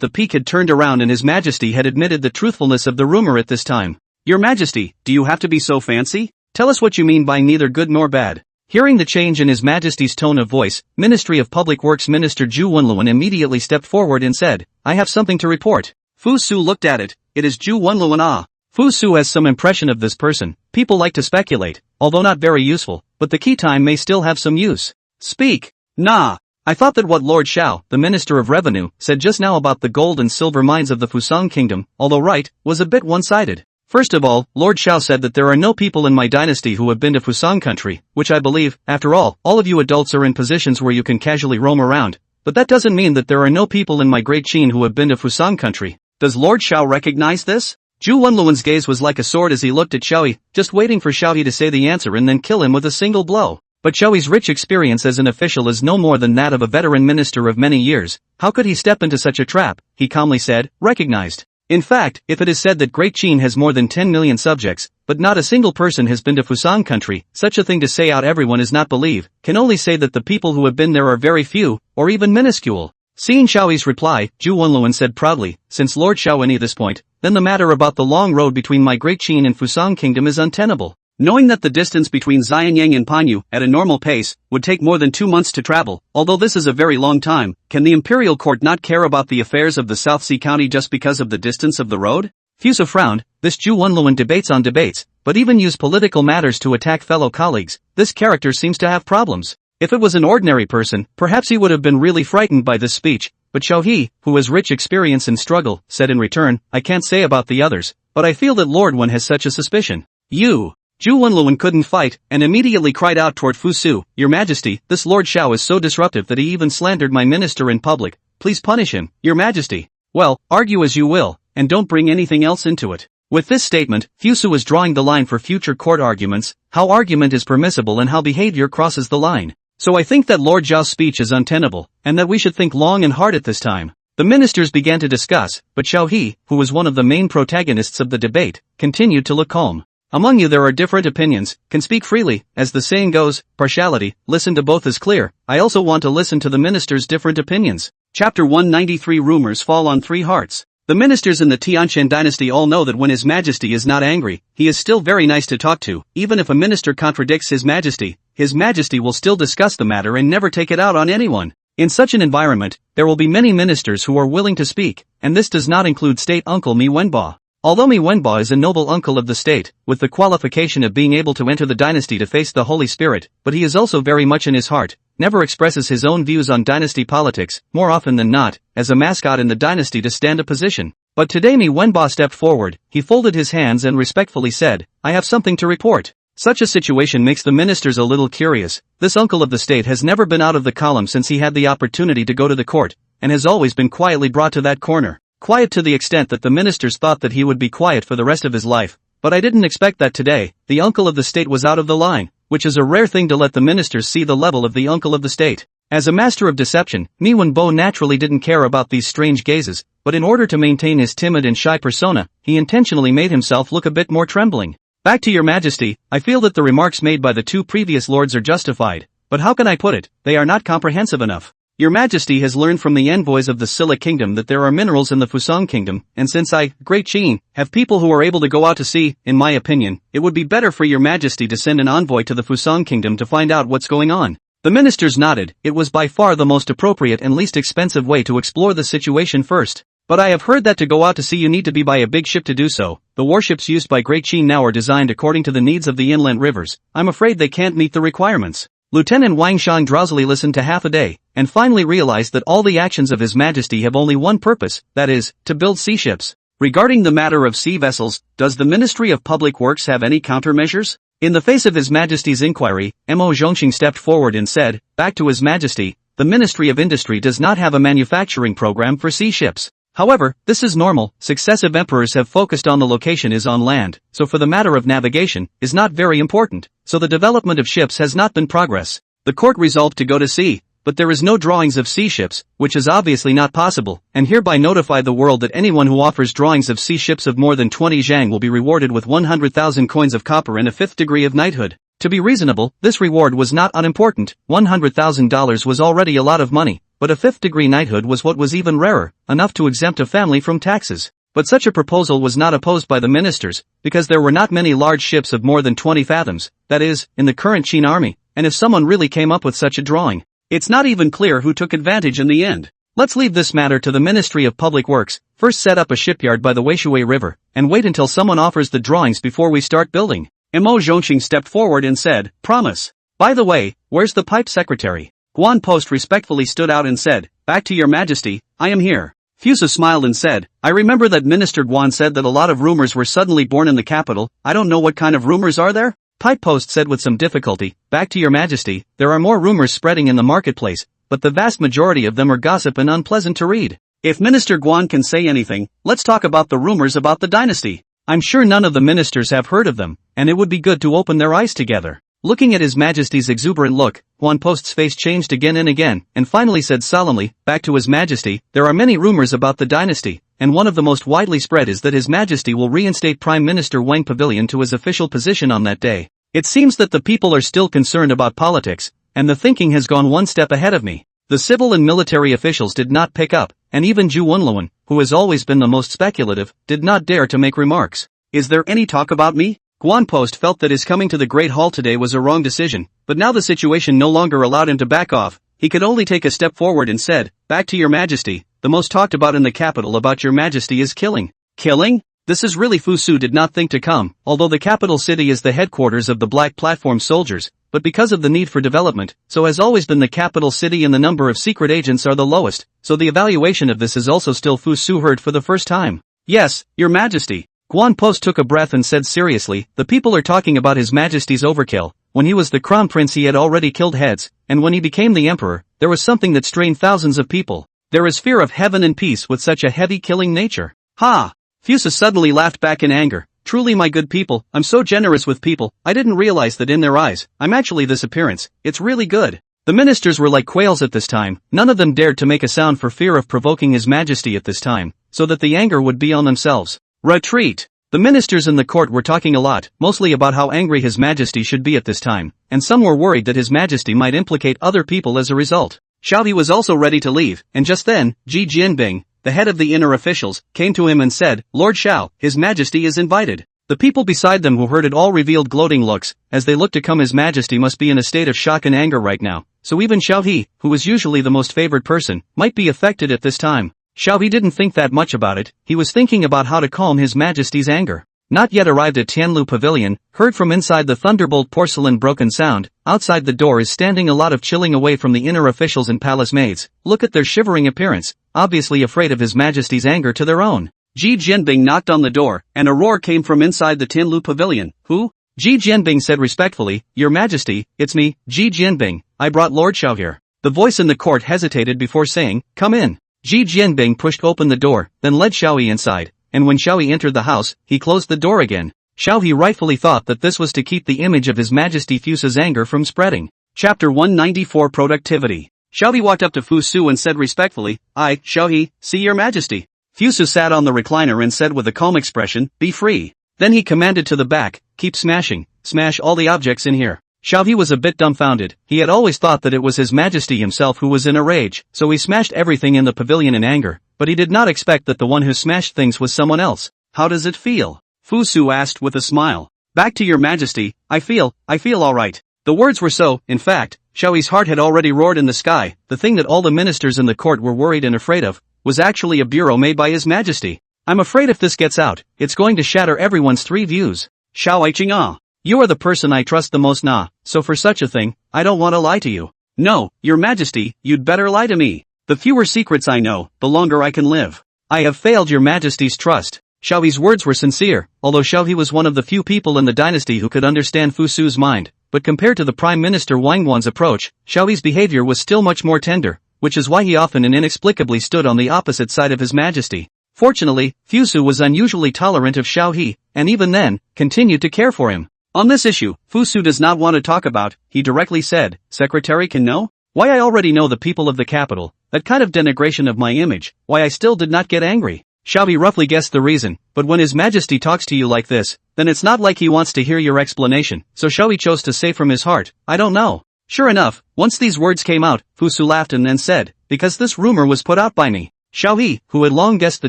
the peak had turned around and His Majesty had admitted the truthfulness of the rumor at this time. Your Majesty, do you have to be so fancy? Tell us what you mean by neither good nor bad. Hearing the change in His Majesty's tone of voice, Ministry of Public Works Minister Zhu Wenluan immediately stepped forward and said, I have something to report. Fu Su looked at it, it is Zhu Wenluan. Ah. Fu Su has some impression of this person. People like to speculate, although not very useful, but the key time may still have some use. Speak. Nah. I thought that what Lord Xiao, the Minister of Revenue, said just now about the gold and silver mines of the Fusang Kingdom, although right, was a bit one-sided. First of all, Lord Xiao said that there are no people in my dynasty who have been to Fusang country, which I believe. After all of you adults are in positions where you can casually roam around, but that doesn't mean that there are no people in my Great Qin who have been to Fusang country. Does Lord Xiao recognize this? Zhu Wenluan's gaze was like a sword as he looked at Xiaoyi, just waiting for Xiaoyi to say the answer and then kill him with a single blow. But Xiaoyi's rich experience as an official is no more than that of a veteran minister of many years. How could he step into such a trap? He calmly said, recognized. In fact, if it is said that Great Qin has more than 10 million subjects, but not a single person has been to Fusang country, such a thing to say out everyone is not believe, can only say that the people who have been there are very few, or even minuscule. Seeing Xiaoyi's reply, Zhu Wenluan said proudly, since Lord Xiao any this point, then the matter about the long road between my Great Qin and Fusang Kingdom is untenable. Knowing that the distance between Xianyang and Panyu, at a normal pace, would take more than 2 months to travel, although this is a very long time, can the imperial court not care about the affairs of the South Sea County just because of the distance of the road? Fusa frowned, this Zhu Wenluan debates on debates, but even use political matters to attack fellow colleagues. This character seems to have problems. If it was an ordinary person, perhaps he would have been really frightened by this speech, but Xiao He, who has rich experience in struggle, said in return, I can't say about the others, but I feel that Lord Wen has such a suspicion. You. Zhu Wenluan couldn't fight, and immediately cried out toward Fu Su, Your Majesty, this Lord Xiao is so disruptive that he even slandered my minister in public. Please punish him, Your Majesty. Well, argue as you will, and don't bring anything else into it. With this statement, Fu Su is drawing the line for future court arguments, how argument is permissible and how behavior crosses the line. So I think that Lord Zhao's speech is untenable, and that we should think long and hard at this time. The ministers began to discuss, but Xiao He, who was one of the main protagonists of the debate, continued to look calm. Among you there are different opinions, can speak freely, as the saying goes, partiality, listen to both is clear. I also want to listen to the ministers' different opinions. Chapter 193 Rumors fall on three hearts. The ministers in the Qin Dynasty all know that when His Majesty is not angry, he is still very nice to talk to. Even if a minister contradicts His Majesty will still discuss the matter and never take it out on anyone. In such an environment, there will be many ministers who are willing to speak, and this does not include state uncle Mi Wenba. Although Mi Wenba is a noble uncle of the state, with the qualification of being able to enter the dynasty to face the Holy Spirit, but he is also very much in his heart, never expresses his own views on dynasty politics, more often than not, as a mascot in the dynasty to stand a position. But today Mi Wenba stepped forward, he folded his hands and respectfully said, I have something to report. Such a situation makes the ministers a little curious. This uncle of the state has never been out of the column since he had the opportunity to go to the court, and has always been quietly brought to that corner. Quiet to the extent that the ministers thought that he would be quiet for the rest of his life. But I didn't expect that today, the uncle of the state was out of the line, which is a rare thing to let the ministers see the level of the uncle of the state. As a master of deception, Mi Wenbo naturally didn't care about these strange gazes, but in order to maintain his timid and shy persona, he intentionally made himself look a bit more trembling. Back to Your Majesty, I feel that the remarks made by the two previous lords are justified, but how can I put it, they are not comprehensive enough. Your Majesty has learned from the envoys of the Silla Kingdom that there are minerals in the Fusang Kingdom, and since I, Great Qin, have people who are able to go out to sea, in my opinion, it would be better for Your Majesty to send an envoy to the Fusang Kingdom to find out what's going on. The ministers nodded. It was by far the most appropriate and least expensive way to explore the situation first. But I have heard that to go out to sea you need to be by a big ship to do so. The warships used by Great Qin now are designed according to the needs of the inland rivers. I'm afraid they can't meet the requirements. Lieutenant Wang Shan drowsily listened to half a day, and finally realized that all the actions of His Majesty have only one purpose, that is, to build sea ships. Regarding the matter of sea vessels, does the Ministry of Public Works have any countermeasures? In the face of His Majesty's inquiry, Mo Zhongxing stepped forward and said, back to His Majesty, the Ministry of Industry does not have a manufacturing program for sea ships. However, this is normal, successive emperors have focused on the location is on land, so for the matter of navigation, is not very important, so the development of ships has not been progress. The court resolved to go to sea, but there is no drawings of sea ships, which is obviously not possible, and hereby notify the world that anyone who offers drawings of sea ships of more than 20 zhang will be rewarded with 100,000 coins of copper and a 5th degree of knighthood. To be reasonable, this reward was not unimportant. $100,000 was already a lot of money, but a 5th degree knighthood was what was even rarer, enough to exempt a family from taxes. But such a proposal was not opposed by the ministers, because there were not many large ships of more than 20 fathoms, that is, in the current Qin army, and if someone really came up with such a drawing, it's not even clear who took advantage in the end. Let's leave this matter to the Ministry of Public Works. First set up a shipyard by the Weishui River, and wait until someone offers the drawings before we start building. Mo Zhongxing stepped forward and said, promise. By the way, where's the pipe secretary? Guan Post respectfully stood out and said, back to Your Majesty, I am here. Fusa smiled and said, I remember that Minister Guan said that a lot of rumors were suddenly born in the capital. I don't know what kind of rumors are there? Pipe Post said with some difficulty, back to Your Majesty, there are more rumors spreading in the marketplace, but the vast majority of them are gossip and unpleasant to read. If Minister Guan can say anything, let's talk about the rumors about the dynasty. I'm sure none of the ministers have heard of them, and it would be good to open their eyes together. Looking at His Majesty's exuberant look, Guan Post's face changed again and again, and finally said solemnly, back to His Majesty, there are many rumors about the dynasty, and one of the most widely spread is that His Majesty will reinstate Prime Minister Wang Pavilion to his official position on that day. It seems that the people are still concerned about politics, and the thinking has gone one step ahead of me. The civil and military officials did not pick up, and even Zhu Wenluan, who has always been the most speculative, did not dare to make remarks. Is there any talk about me? Guan Post felt that his coming to the Great Hall today was a wrong decision, but now the situation no longer allowed him to back off. He could only take a step forward and said, back to Your Majesty, the most talked about in the capital about Your Majesty is killing. Killing? This is really Fu Su did not think to come, although the capital city is the headquarters of the Black Platform soldiers, but because of the need for development, so has always been the capital city and the number of secret agents are the lowest, so the evaluation of this is also still Fu Su heard for the first time. Yes, Your Majesty. Guan Post took a breath and said seriously, the people are talking about His Majesty's overkill. When he was the crown prince he had already killed heads, and when he became the emperor, there was something that strained thousands of people. There is fear of heaven and peace with such a heavy killing nature. Ha! Fusa suddenly laughed back in anger. Truly my good people, I'm so generous with people, I didn't realize that in their eyes, I'm actually this appearance, it's really good. The ministers were like quails at this time, none of them dared to make a sound for fear of provoking His Majesty at this time, so that the anger would be on themselves. Retreat! The ministers in the court were talking a lot, mostly about how angry His Majesty should be at this time, and some were worried that His Majesty might implicate other people as a result. Xiao He was also ready to leave, and just then, Ji Jianbing, the head of the inner officials, came to him and said, Lord Xiao, His Majesty is invited. The people beside them who heard it all revealed gloating looks, as they looked to come. His Majesty must be in a state of shock and anger right now, so even Xiao He, who was usually the most favored person, might be affected at this time. Xiao He didn't think that much about it, he was thinking about how to calm His Majesty's anger. Not yet arrived at Tianlu Pavilion, heard from inside the thunderbolt porcelain broken sound, outside the door is standing a lot of chilling away from the inner officials and palace maids, look at their shivering appearance, obviously afraid of His Majesty's anger to their own. Ji Jianbing knocked on the door, and a roar came from inside the Tianlu Pavilion. Who? Ji Jianbing said respectfully, Your Majesty, it's me, Ji Jianbing, I brought Lord Xiao here. The voice in the court hesitated before saying, Come in. Ji Jianbing pushed open the door, then led Xiao He inside, and when Xiao He entered the house, he closed the door again. Xiao He rightfully thought that this was to keep the image of His Majesty Fusa's anger from spreading. Chapter 194 Productivity. Xiao He walked up to Fu Su and said respectfully, I, Xiao He, see Your Majesty. Fu Su sat on the recliner and said with a calm expression, Be free. Then he commanded to the back, Keep smashing, smash all the objects in here. Xiao He was a bit dumbfounded, he had always thought that it was His Majesty himself who was in a rage, so he smashed everything in the pavilion in anger, but he did not expect that the one who smashed things was someone else. How does it feel? Fu Su asked with a smile. Back to Your Majesty, I feel alright. The words were so, in fact, Xiao He's heart had already roared in the sky. The thing that all the ministers in the court were worried and afraid of, was actually a bureau made by His Majesty. I'm afraid if this gets out, it's going to shatter everyone's three views. Xiao Aiqing. You are the person I trust the most so for such a thing, I don't want to lie to you. No, Your Majesty, you'd better lie to me. The fewer secrets I know, the longer I can live. I have failed Your Majesty's trust. Xiao He's words were sincere, although Xiao He was one of the few people in the dynasty who could understand Fu Su's mind, but compared to the Prime Minister Wang Wan's approach, Xiao He's behavior was still much more tender, which is why he often and inexplicably stood on the opposite side of His Majesty. Fortunately, Fu Su was unusually tolerant of Xiao He, and even then, continued to care for him. On this issue, Fu Su does not want to talk about, he directly said, Secretary can know? Why I already know the people of the capital, that kind of denigration of my image, why I still did not get angry. Xiao He roughly guessed the reason, but when His Majesty talks to you like this, then it's not like he wants to hear your explanation, so Xiao He chose to say from his heart, I don't know. Sure enough, once these words came out, Fu Su laughed and then said, because this rumor was put out by me. Xiao He, who had long guessed the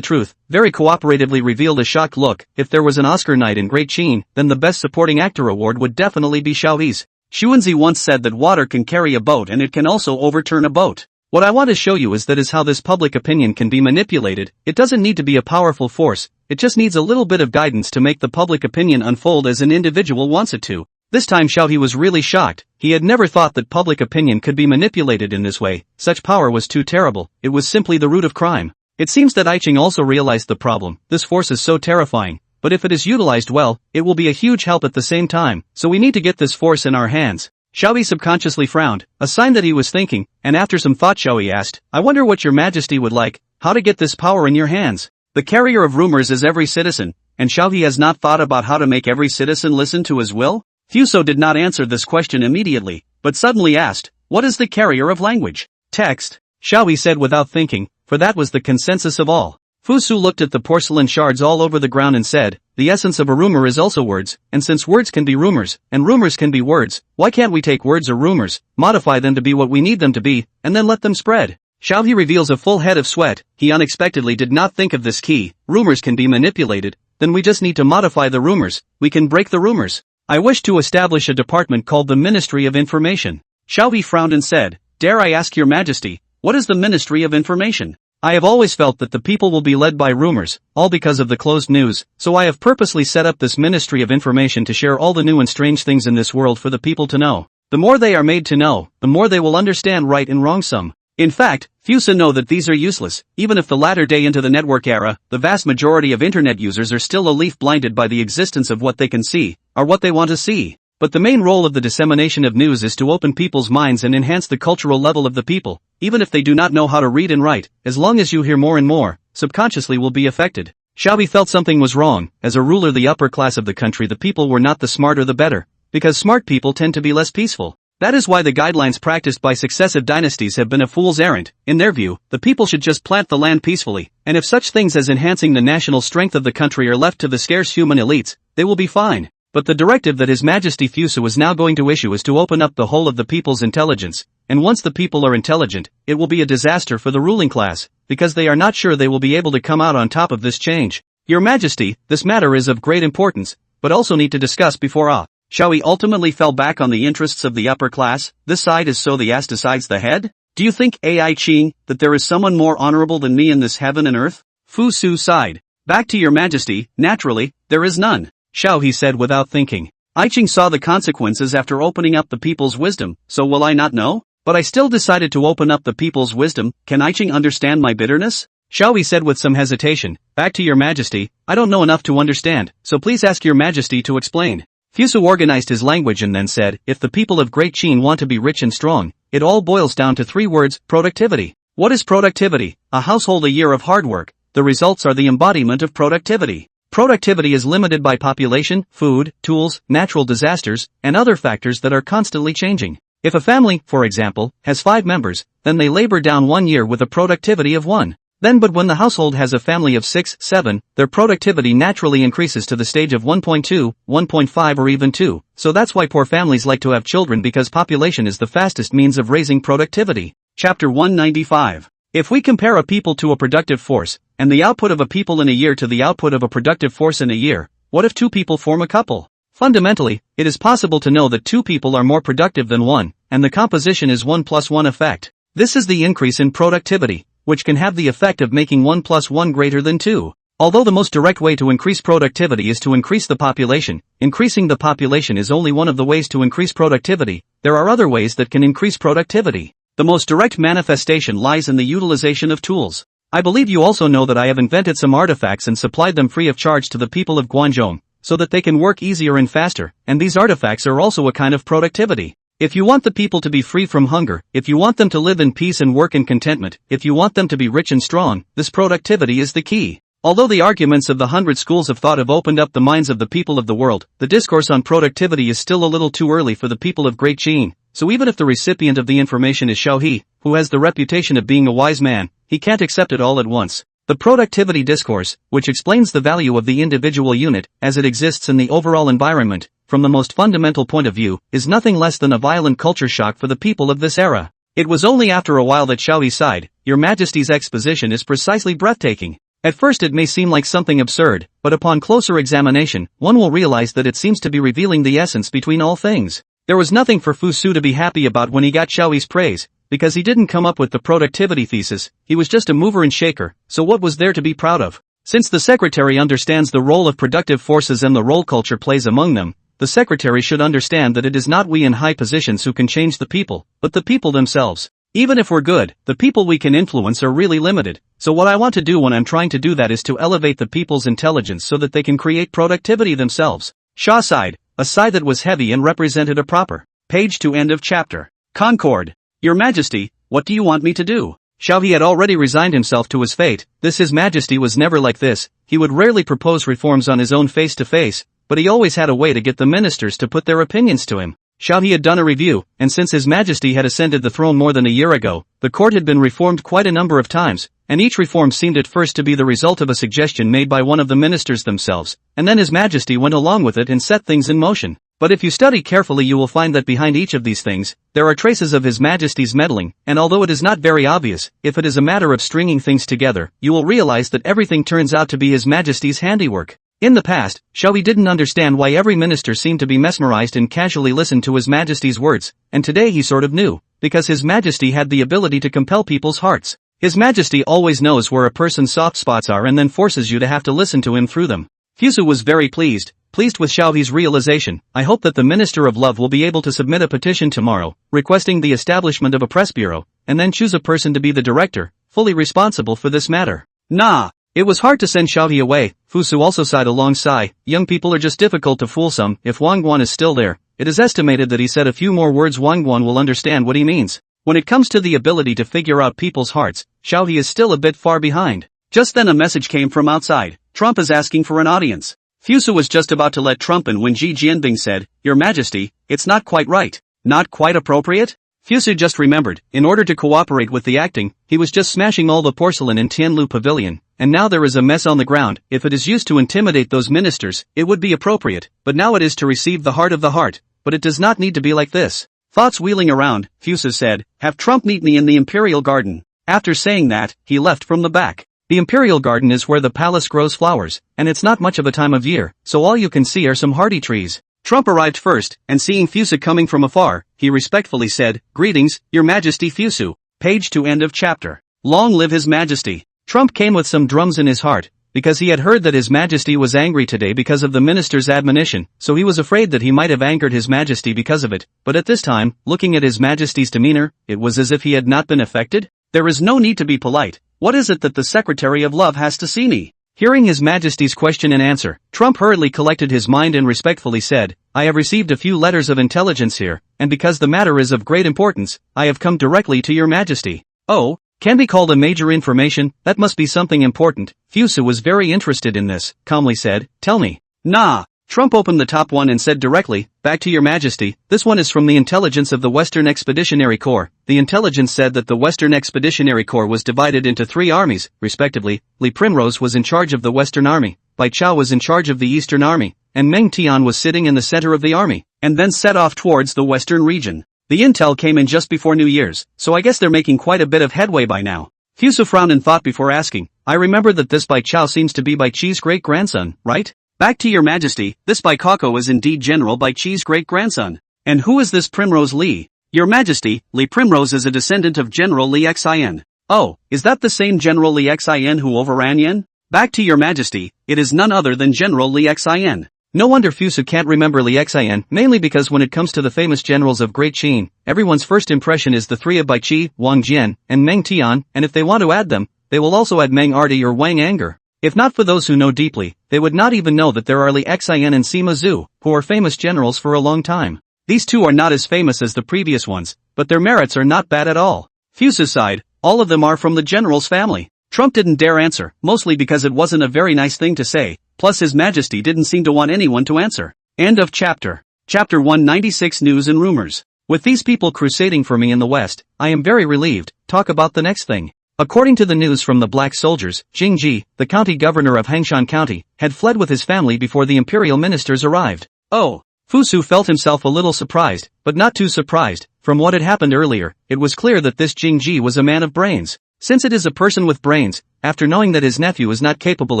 truth, very cooperatively revealed a shocked look. If there was an Oscar night in Great Qin, then the Best Supporting Actor award would definitely be Xiao He's. Xuanzi once said that water can carry a boat and it can also overturn a boat. What I want to show you is that is how this public opinion can be manipulated. It doesn't need to be a powerful force, it just needs a little bit of guidance to make the public opinion unfold as an individual wants it to. This time Xiao He was really shocked. He had never thought that public opinion could be manipulated in this way. Such power was too terrible, it was simply the root of crime. It seems that Aiqing also realized the problem. This force is so terrifying, but if it is utilized well, it will be a huge help at the same time, so we need to get this force in our hands. Xiao He subconsciously frowned, a sign that he was thinking, and after some thought Xiao He asked, I wonder what Your Majesty would like, how to get this power in your hands. The carrier of rumors is every citizen, and Xiao He has not thought about how to make every citizen listen to his will? Fu Su did not answer this question immediately, but suddenly asked, what is the carrier of language? Text. Xiao He said without thinking, for that was the consensus of all. Fu Su looked at the porcelain shards all over the ground and said, the essence of a rumor is also words, and since words can be rumors, and rumors can be words, why can't we take words or rumors, modify them to be what we need them to be, and then let them spread? Xiao He reveals a full head of sweat. He unexpectedly did not think of this key. Rumors can be manipulated, then we just need to modify the rumors, we can break the rumors. I wish to establish a department called the Ministry of Information. Xiao He frowned and said, dare I ask Your Majesty, what is the Ministry of Information? I have always felt that the people will be led by rumors, all because of the closed news, so I have purposely set up this Ministry of Information to share all the new and strange things in this world for the people to know. The more they are made to know, the more they will understand right and wrong. Some In fact, few know that these are useless. Even if the latter day into the network era, the vast majority of internet users are still a leaf blinded by the existence of what they can see, or what they want to see. But the main role of the dissemination of news is to open people's minds and enhance the cultural level of the people. Even if they do not know how to read and write, as long as you hear more and more, subconsciously will be affected. Xiaobi felt something was wrong. As a ruler the upper class of the country, the people were not the smarter the better, because smart people tend to be less peaceful. That is why the guidelines practiced by successive dynasties have been a fool's errand. In their view, the people should just plant the land peacefully, and if such things as enhancing the national strength of the country are left to the scarce human elites, they will be fine. But the directive that His Majesty Fusu is now going to issue is to open up the whole of the people's intelligence, and once the people are intelligent, it will be a disaster for the ruling class, because they are not sure they will be able to come out on top of this change. Your Majesty, this matter is of great importance, but also need to discuss before Xiaobi ultimately fell back on the interests of the upper class. This side is so the ass decides the head? Do you think, Ai Qing, that there is someone more honorable than me in this heaven and earth? Fusu sighed. Back to Your Majesty, naturally, there is none. Xiao, he said without thinking. I Qing saw the consequences after opening up the people's wisdom, so will I not know? But I still decided to open up the people's wisdom. Can I Qing understand my bitterness? Xiao said with some hesitation. Back to Your Majesty, I don't know enough to understand, so please ask Your Majesty to explain. Fusu organized his language and then said, if the people of Great Qin want to be rich and strong, it all boils down to 3 words, productivity. What is productivity? A household, a year of hard work. The results are the embodiment of productivity. Productivity is limited by population, food, tools, natural disasters, and other factors that are constantly changing. If a family, for example, has 5 members, then they labor down 1 year with a productivity of 1. But when the household has a family of 6, 7, their productivity naturally increases to the stage of 1.2, 1.5 or even 2. So that's why poor families like to have children, because population is the fastest means of raising productivity. Chapter 195. If we compare a people to a productive force, and the output of a people in a year to the output of a productive force in a year, what if 2 people form a couple? Fundamentally, it is possible to know that 2 people are more productive than 1, and the composition is 1 plus 1 effect. This is the increase in productivity, which can have the effect of making 1 plus 1 greater than 2. Although the most direct way to increase productivity is to increase the population, increasing the population is only one of the ways to increase productivity. There are other ways that can increase productivity. The most direct manifestation lies in the utilization of tools. I believe you also know that I have invented some artifacts and supplied them free of charge to the people of Guangzhou, so that they can work easier and faster, and these artifacts are also a kind of productivity. If you want the people to be free from hunger, if you want them to live in peace and work in contentment, if you want them to be rich and strong, this productivity is the key. Although the arguments of the 100 schools of thought have opened up the minds of the people of the world, the discourse on productivity is still a little too early for the people of Great Qin. So even if the recipient of the information is Xiao He, who has the reputation of being a wise man, he can't accept it all at once. The productivity discourse, which explains the value of the individual unit, as it exists in the overall environment, from the most fundamental point of view, is nothing less than a violent culture shock for the people of this era. It was only after a while that Xiao He sighed. Your Majesty's exposition is precisely breathtaking. At first it may seem like something absurd, but upon closer examination, one will realize that it seems to be revealing the essence between all things. There was nothing for Fusu to be happy about when he got Xiaoyi's praise, because he didn't come up with the productivity thesis, he was just a mover and shaker, so what was there to be proud of? Since the secretary understands the role of productive forces and the role culture plays among them, the secretary should understand that it is not we in high positions who can change the people, but the people themselves. Even if we're good, the people we can influence are really limited, so what I want to do when I'm trying to do that is to elevate the people's intelligence so that they can create productivity themselves. Shaw sighed, a sigh that was heavy and represented a proper page to end of chapter. Concord. Your Majesty, what do you want me to do? Xiao He had already resigned himself to his fate. His Majesty was never like this. He would rarely propose reforms on his own face to face, but he always had a way to get the ministers to put their opinions to him. Xiao He had done a review, and since His Majesty had ascended the throne more than a year ago, the court had been reformed quite a number of times, and each reform seemed at first to be the result of a suggestion made by one of the ministers themselves, and then His Majesty went along with it and set things in motion. But if you study carefully you will find that behind each of these things, there are traces of His Majesty's meddling, and although it is not very obvious, if it is a matter of stringing things together, you will realize that everything turns out to be His Majesty's handiwork. In the past, Xiao He didn't understand why every minister seemed to be mesmerized and casually listened to His Majesty's words, and today he sort of knew, because His Majesty had the ability to compel people's hearts. His Majesty always knows where a person's soft spots are and then forces you to have to listen to him through them. Fusu was very pleased. Pleased with Xiaohe's realization, I hope that the Minister of Love will be able to submit a petition tomorrow, requesting the establishment of a press bureau, and then choose a person to be the director, fully responsible for this matter. Nah. It was hard to send Xiaohe away. Fusu also sighed a long sigh. Young people are just difficult to fool some. If Wangguan is still there, it is estimated that he said a few more words Wangguan will understand what he means. When it comes to the ability to figure out people's hearts, Xiaohe is still a bit far behind. Just then a message came from outside. Trump is asking for an audience. Fusu was just about to let Trump in when Ji Jianbing said, Your Majesty, it's not quite right. Not quite appropriate? Fusu just remembered, in order to cooperate with the acting, he was just smashing all the porcelain in Tianlu Pavilion, and now there is a mess on the ground. If it is used to intimidate those ministers, it would be appropriate, but now it is to receive the heart of the heart, but it does not need to be like this. Thoughts wheeling around, Fusu said, have Trump meet me in the Imperial Garden. After saying that, he left from the back. The Imperial Garden is where the palace grows flowers, and it's not much of a time of year, so all you can see are some hardy trees. Trump arrived first, and seeing Fusu coming from afar, he respectfully said, Greetings, Your Majesty Fusu. Page 2 end of chapter. Long live His Majesty. Trump came with some drums in his heart, because he had heard that His Majesty was angry today because of the minister's admonition, so he was afraid that he might have angered His Majesty because of it, but at this time, looking at His Majesty's demeanor, it was as if he had not been affected. There is no need to be polite. What is it that the Secretary of Love has to see me? Hearing His Majesty's question and answer, Trump hurriedly collected his mind and respectfully said, I have received a few letters of intelligence here, and because the matter is of great importance, I have come directly to Your Majesty. Oh, can be called a major information? That must be something important. Fusu was very interested in this, calmly said, Tell me. Nah. Trump opened the top one and said directly, Back to Your Majesty, this one is from the intelligence of the Western Expeditionary Corps. The intelligence said that the Western Expeditionary Corps was divided into 3 armies, respectively. Li Primrose was in charge of the Western Army, Bai Chao was in charge of the Eastern Army, and Meng Tian was sitting in the center of the army, and then set off towards the Western region. The intel came in just before New Year's, so I guess they're making quite a bit of headway by now. Fusu frowned and thought before asking, I remember that this Bai Chao seems to be Bai Qi's great-grandson, right? Back to Your Majesty, this Bai Kako is indeed General Bai Qi's great-grandson. And who is this Primrose Li? Your Majesty, Li Primrose is a descendant of General Li Xin. Oh, is that the same General Li Xin who overran Yen? Back to Your Majesty, it is none other than General Li Xin. No wonder Fusu can't remember Li Xin, mainly because when it comes to the famous generals of Great Qin, everyone's first impression is the 3 of Bai Qi, Wang Jian, and Meng Tian, and if they want to add them, they will also add Meng Arti or Wang Anger. If not for those who know deeply, they would not even know that there are Li Xian and Sima Zhu, who are famous generals for a long time. These 2 are not as famous as the previous ones, but their merits are not bad at all. Fusu sighed, all of them are from the general's family. Trump didn't dare answer, mostly because it wasn't a very nice thing to say, plus His Majesty didn't seem to want anyone to answer. End of chapter. Chapter 196 News and Rumors. With these people crusading for me in the West, I am very relieved. Talk about the next thing. According to the news from the black soldiers, Jing Ji, the county governor of Hangshan County, had fled with his family before the imperial ministers arrived. Oh! Fusu felt himself a little surprised, but not too surprised. From what had happened earlier, it was clear that this Jing Ji was a man of brains. Since it is a person with brains, after knowing that his nephew is not capable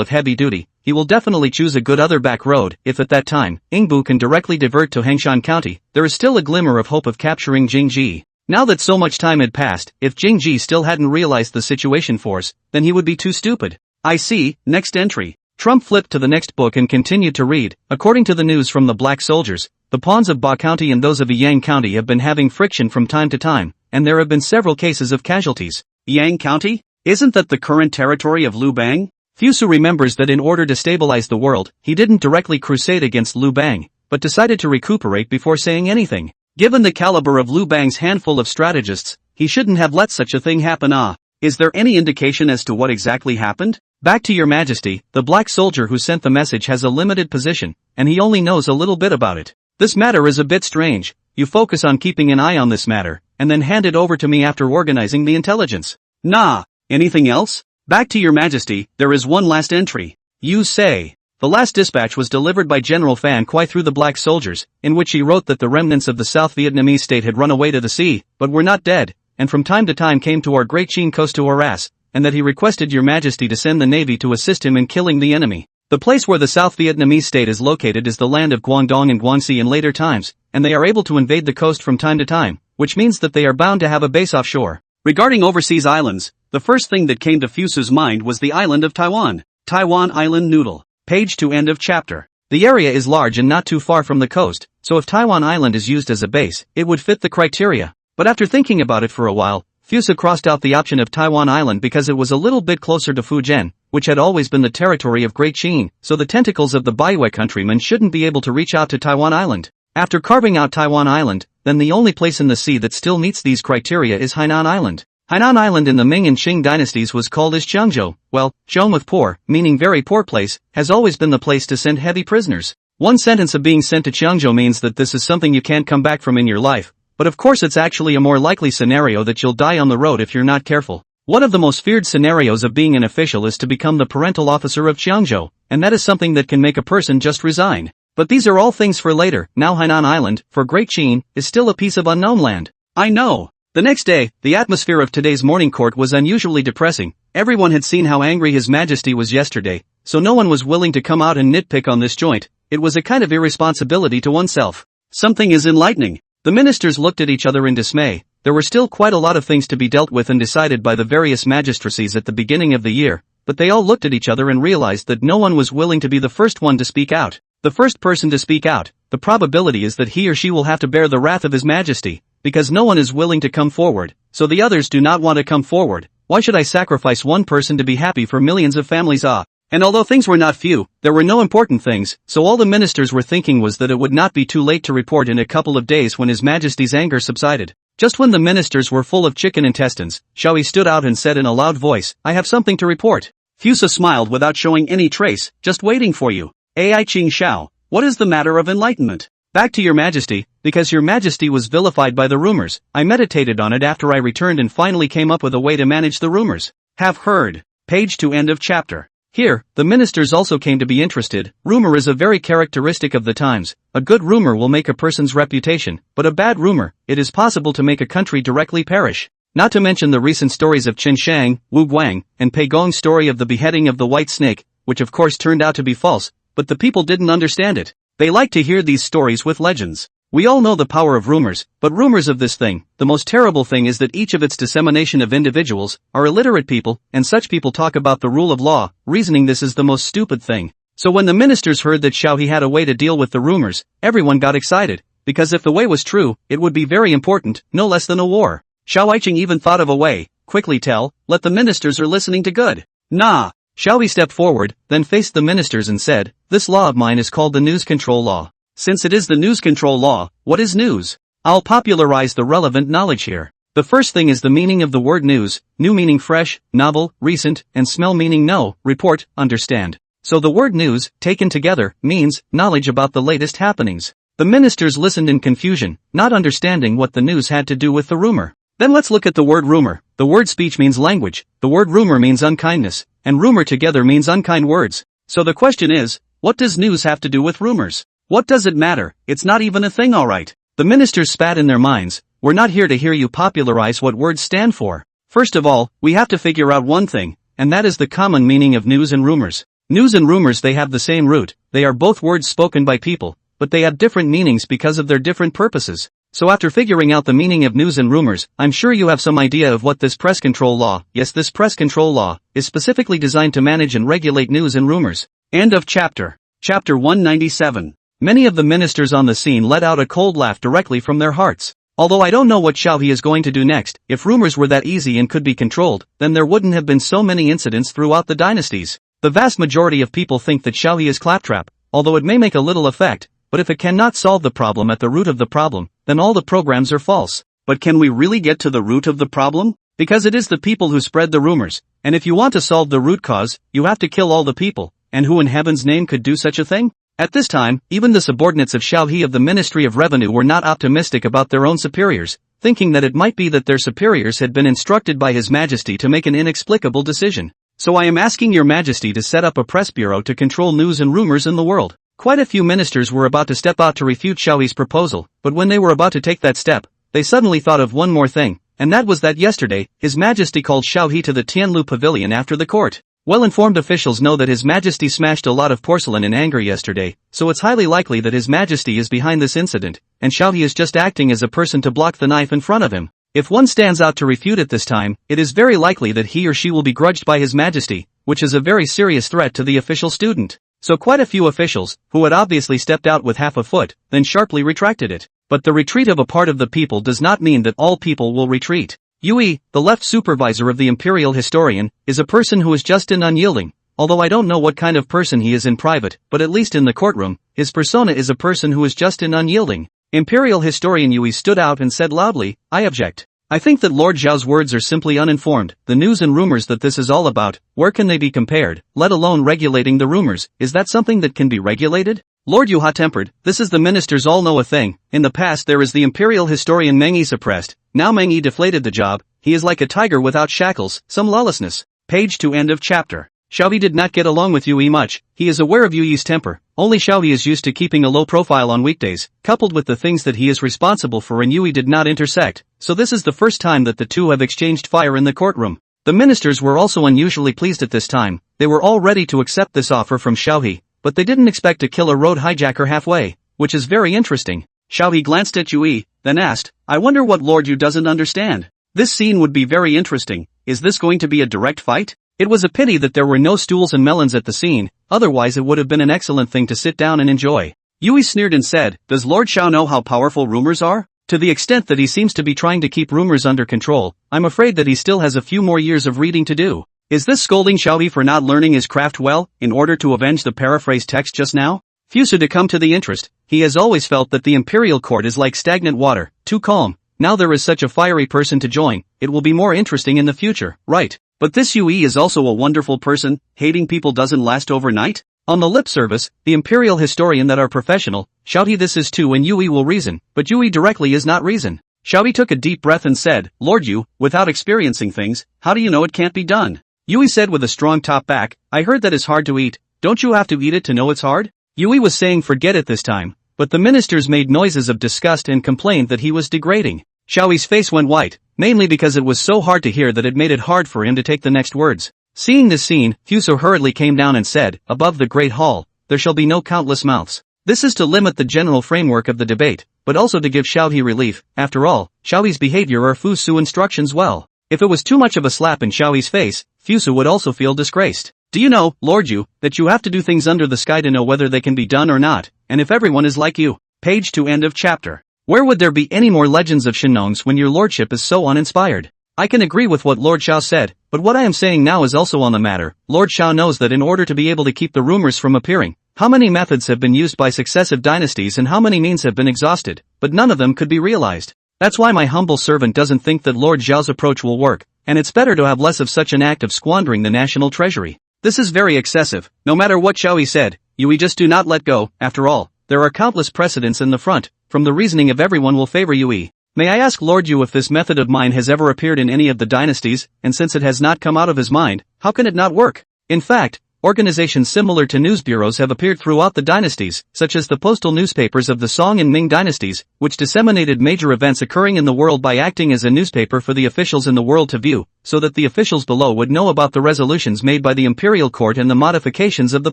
of heavy duty, he will definitely choose a good other back road. If at that time, Yingbu can directly divert to Hangshan County, there is still a glimmer of hope of capturing Jing Ji. Now that so much time had passed, if Jing Ji still hadn't realized the situation force, then he would be too stupid. I see. Next entry. Trump flipped to the next book and continued to read. According to the news from the black soldiers, the pawns of Ba County and those of Yang County have been having friction from time to time, and there have been several cases of casualties. Yang County? Isn't that the current territory of Liu Bang? Fusu remembers that in order to stabilize the world, he didn't directly crusade against Liu Bang, but decided to recuperate before saying anything. Given the caliber of Liu Bang's handful of strategists, he shouldn't have let such a thing happen. Is there any indication as to what exactly happened? Back to Your Majesty, the black soldier who sent the message has a limited position, and he only knows a little bit about it. This matter is a bit strange. You focus on keeping an eye on this matter, and then hand it over to me after organizing the intelligence. Nah. Anything else? Back to Your Majesty, there is one last entry. You say. The last dispatch was delivered by General Phan Quy through the black soldiers, in which he wrote that the remnants of the South Vietnamese state had run away to the sea, but were not dead, and from time to time came to our Great Qin coast to harass, and that he requested Your Majesty to send the navy to assist him in killing the enemy. The place where the South Vietnamese state is located is the land of Guangdong and Guangxi in later times, and they are able to invade the coast from time to time, which means that they are bound to have a base offshore. Regarding overseas islands, the first thing that came to Fusu's mind was the island of Taiwan. Taiwan Island Noodle. Page 2 end of chapter. The area is large and not too far from the coast, so if Taiwan Island is used as a base, it would fit the criteria. But after thinking about it for a while, Fusa crossed out the option of Taiwan Island because it was a little bit closer to Fujian, which had always been the territory of Great Qin, so the tentacles of the Baiwei countrymen shouldn't be able to reach out to Taiwan Island. After carving out Taiwan Island, then the only place in the sea that still meets these criteria is Hainan Island. Hainan Island in the Ming and Qing dynasties was called as Qiangzhou. Well, zhou with poor, meaning very poor place, has always been the place to send heavy prisoners. One sentence of being sent to Qiangzhou means that this is something you can't come back from in your life, but of course it's actually a more likely scenario that you'll die on the road if you're not careful. One of the most feared scenarios of being an official is to become the parental officer of Qiangzhou, and that is something that can make a person just resign. But these are all things for later. Now Hainan Island, for Great Qin, is still a piece of unknown land. I know. The next day, the atmosphere of today's morning court was unusually depressing. Everyone had seen how angry His Majesty was yesterday, so no one was willing to come out and nitpick on this joint. It was a kind of irresponsibility to oneself. Something is enlightening. The ministers looked at each other in dismay. There were still quite a lot of things to be dealt with and decided by the various magistracies at the beginning of the year, but they all looked at each other and realized that no one was willing to be the first one to speak out. The first person to speak out, the probability is that he or she will have to bear the wrath of His Majesty, because no one is willing to come forward, so the others do not want to come forward. Why should I sacrifice one person to be happy for millions of families? And although things were not few, there were no important things, so all the ministers were thinking was that it would not be too late to report in a couple of days when His Majesty's anger subsided. Just when the ministers were full of chicken intestines, Xiaoyi stood out and said in a loud voice, "I have something to report." Fusa smiled without showing any trace, "Just waiting for you." Ai Qing Shao, what is the matter of enlightenment? Back to Your Majesty, because Your Majesty was vilified by the rumors. I meditated on it after I returned and finally came up with a way to manage the rumors. Have heard. Page to end of chapter. Here, the ministers also came to be interested. Rumor is a very characteristic of the times. A good rumor will make a person's reputation, but a bad rumor, it is possible to make a country directly perish. Not to mention the recent stories of Qin Shang, Wu Guang, and Pei Gong's story of the beheading of the white snake, which of course turned out to be false, but the people didn't understand it. They like to hear these stories with legends. We all know the power of rumors, but rumors of this thing, the most terrible thing is that each of its dissemination of individuals are illiterate people, and such people talk about the rule of law, reasoning this is the most stupid thing. So when the ministers heard that Xiaoyi had a way to deal with the rumors, everyone got excited, because if the way was true, it would be very important, no less than a war. Xiao Aiqing even thought of a way. Quickly tell, let the ministers are listening to good. Nah. Xiaoyi stepped forward, then faced the ministers and said, "This law of mine is called the news control law. Since it is the news control law, what is news? I'll popularize the relevant knowledge here. The first thing is the meaning of the word news, new meaning fresh, novel, recent, and smell meaning know, report, understand. So the word news, taken together, means knowledge about the latest happenings." The ministers listened in confusion, not understanding what the news had to do with the rumor. Then let's look at the word rumor. The word speech means language, the word rumor means unkindness, and rumor together means unkind words. So the question is, what does news have to do with rumors? What does it matter? It's not even a thing, alright. The ministers spat in their minds. We're not here to hear you popularize what words stand for. First of all, we have to figure out one thing, and that is the common meaning of news and rumors. News and rumors, they have the same root, they are both words spoken by people, but they have different meanings because of their different purposes. So after figuring out the meaning of news and rumors, I'm sure you have some idea of what this press control law, yes, this press control law, is specifically designed to manage and regulate news and rumors. End of chapter. Chapter 197. Many of the ministers on the scene let out a cold laugh directly from their hearts. Although I don't know what Xiaoyi is going to do next, if rumors were that easy and could be controlled, then there wouldn't have been so many incidents throughout the dynasties. The vast majority of people think that Xiaoyi is claptrap, although it may make a little effect, but if it cannot solve the problem at the root of the problem, then all the programs are false. But can we really get to the root of the problem? Because it is the people who spread the rumors, and if you want to solve the root cause, you have to kill all the people, and who in heaven's name could do such a thing? At this time, even the subordinates of Xiaoyi of the Ministry of Revenue were not optimistic about their own superiors, thinking that it might be that their superiors had been instructed by His Majesty to make an inexplicable decision. So I am asking Your Majesty to set up a press bureau to control news and rumors in the world. Quite a few ministers were about to step out to refute Xiaoyi's proposal, but when they were about to take that step, they suddenly thought of one more thing, and that was that yesterday, His Majesty called Xiaoyi to the Tianlu Pavilion after the court. Well-informed officials know that His Majesty smashed a lot of porcelain in anger yesterday, so it's highly likely that His Majesty is behind this incident, and Xiaoyi is just acting as a person to block the knife in front of him. If one stands out to refute it this time, it is very likely that he or she will be grudged by His Majesty, which is a very serious threat to the official student. So quite a few officials, who had obviously stepped out with half a foot, then sharply retracted it. But the retreat of a part of the people does not mean that all people will retreat. Yui, the left supervisor of the imperial historian, is a person who is just and unyielding. Although I don't know what kind of person he is in private, but at least in the courtroom, his persona is a person who is just and unyielding. Imperial historian Yui stood out and said loudly, I object. I think that Lord Zhao's words are simply uninformed. The news and rumors that this is all about, where can they be compared, let alone regulating the rumors? Is that something that can be regulated? Lord Yu hot-tempered, this is the ministers all know a thing. In the past there is the imperial historian Meng Yi suppressed, now Meng Yi deflated the job, he is like a tiger without shackles, some lawlessness. Page 2 end of chapter. Xiaoyi did not get along with Yui much, he is aware of Yui's temper, only Xiaoyi is used to keeping a low profile on weekdays, coupled with the things that he is responsible for and Yui did not intersect, so this is the first time that the two have exchanged fire in the courtroom. The ministers were also unusually pleased at this time, they were all ready to accept this offer from Xiaoyi, but they didn't expect to kill a road hijacker halfway, which is very interesting. Xiaoyi glanced at Yui, then asked, I wonder what Lord Yu doesn't understand. This scene would be very interesting, is this going to be a direct fight? It was a pity that there were no stools and melons at the scene, otherwise it would have been an excellent thing to sit down and enjoy. Yui sneered and said, does Lord Xiao know how powerful rumors are? To the extent that he seems to be trying to keep rumors under control, I'm afraid that he still has a few more years of reading to do. Is this scolding Xiaoyi for not learning his craft well, in order to avenge the paraphrased text just now? Fusu to come to the interest, he has always felt that the imperial court is like stagnant water, too calm. Now there is such a fiery person to join, it will be more interesting in the future, right? But this Yui is also a wonderful person, hating people doesn't last overnight? On the lip service, the imperial historian that are professional, Xiaoyi this is too and Yui will reason, but Yui directly is not reason. Xiaoyi took a deep breath and said, Lord Yu, without experiencing things, how do you know it can't be done? Yui said with a strong top back, I heard that is hard to eat, don't you have to eat it to know it's hard? Yui was saying forget it this time, but the ministers made noises of disgust and complained that he was degrading. Xiaoyi's face went white, mainly because it was so hard to hear that it made it hard for him to take the next words. Seeing this scene, Fuso hurriedly came down and said, above the great hall, there shall be no countless mouths. This is to limit the general framework of the debate, but also to give Xiaoyi relief. After all, Xiaoyi's behavior are Fusu instructions well. If it was too much of a slap in Xiaoyi's face, Fusu would also feel disgraced. Do you know, Lord Yu, that you have to do things under the sky to know whether they can be done or not, and if everyone is like you? Page 2 end of chapter. Where would there be any more legends of Shenongs when your lordship is so uninspired? I can agree with what Lord Xiao said, but what I am saying now is also on the matter. Lord Xiao knows that in order to be able to keep the rumors from appearing, how many methods have been used by successive dynasties and how many means have been exhausted, but none of them could be realized. That's why my humble servant doesn't think that Lord Xiao's approach will work, and it's better to have less of such an act of squandering the national treasury. This is very excessive, no matter what Xiaoyi said, Yui just do not let go, after all, there are countless precedents in the front, from the reasoning of everyone will favor Yui. May I ask Lord Yu if this method of mine has ever appeared in any of the dynasties, and since it has not come out of his mind, how can it not work? In fact, organizations similar to news bureaus have appeared throughout the dynasties, such as the postal newspapers of the Song and Ming dynasties, which disseminated major events occurring in the world by acting as a newspaper for the officials in the world to view, so that the officials below would know about the resolutions made by the imperial court and the modifications of the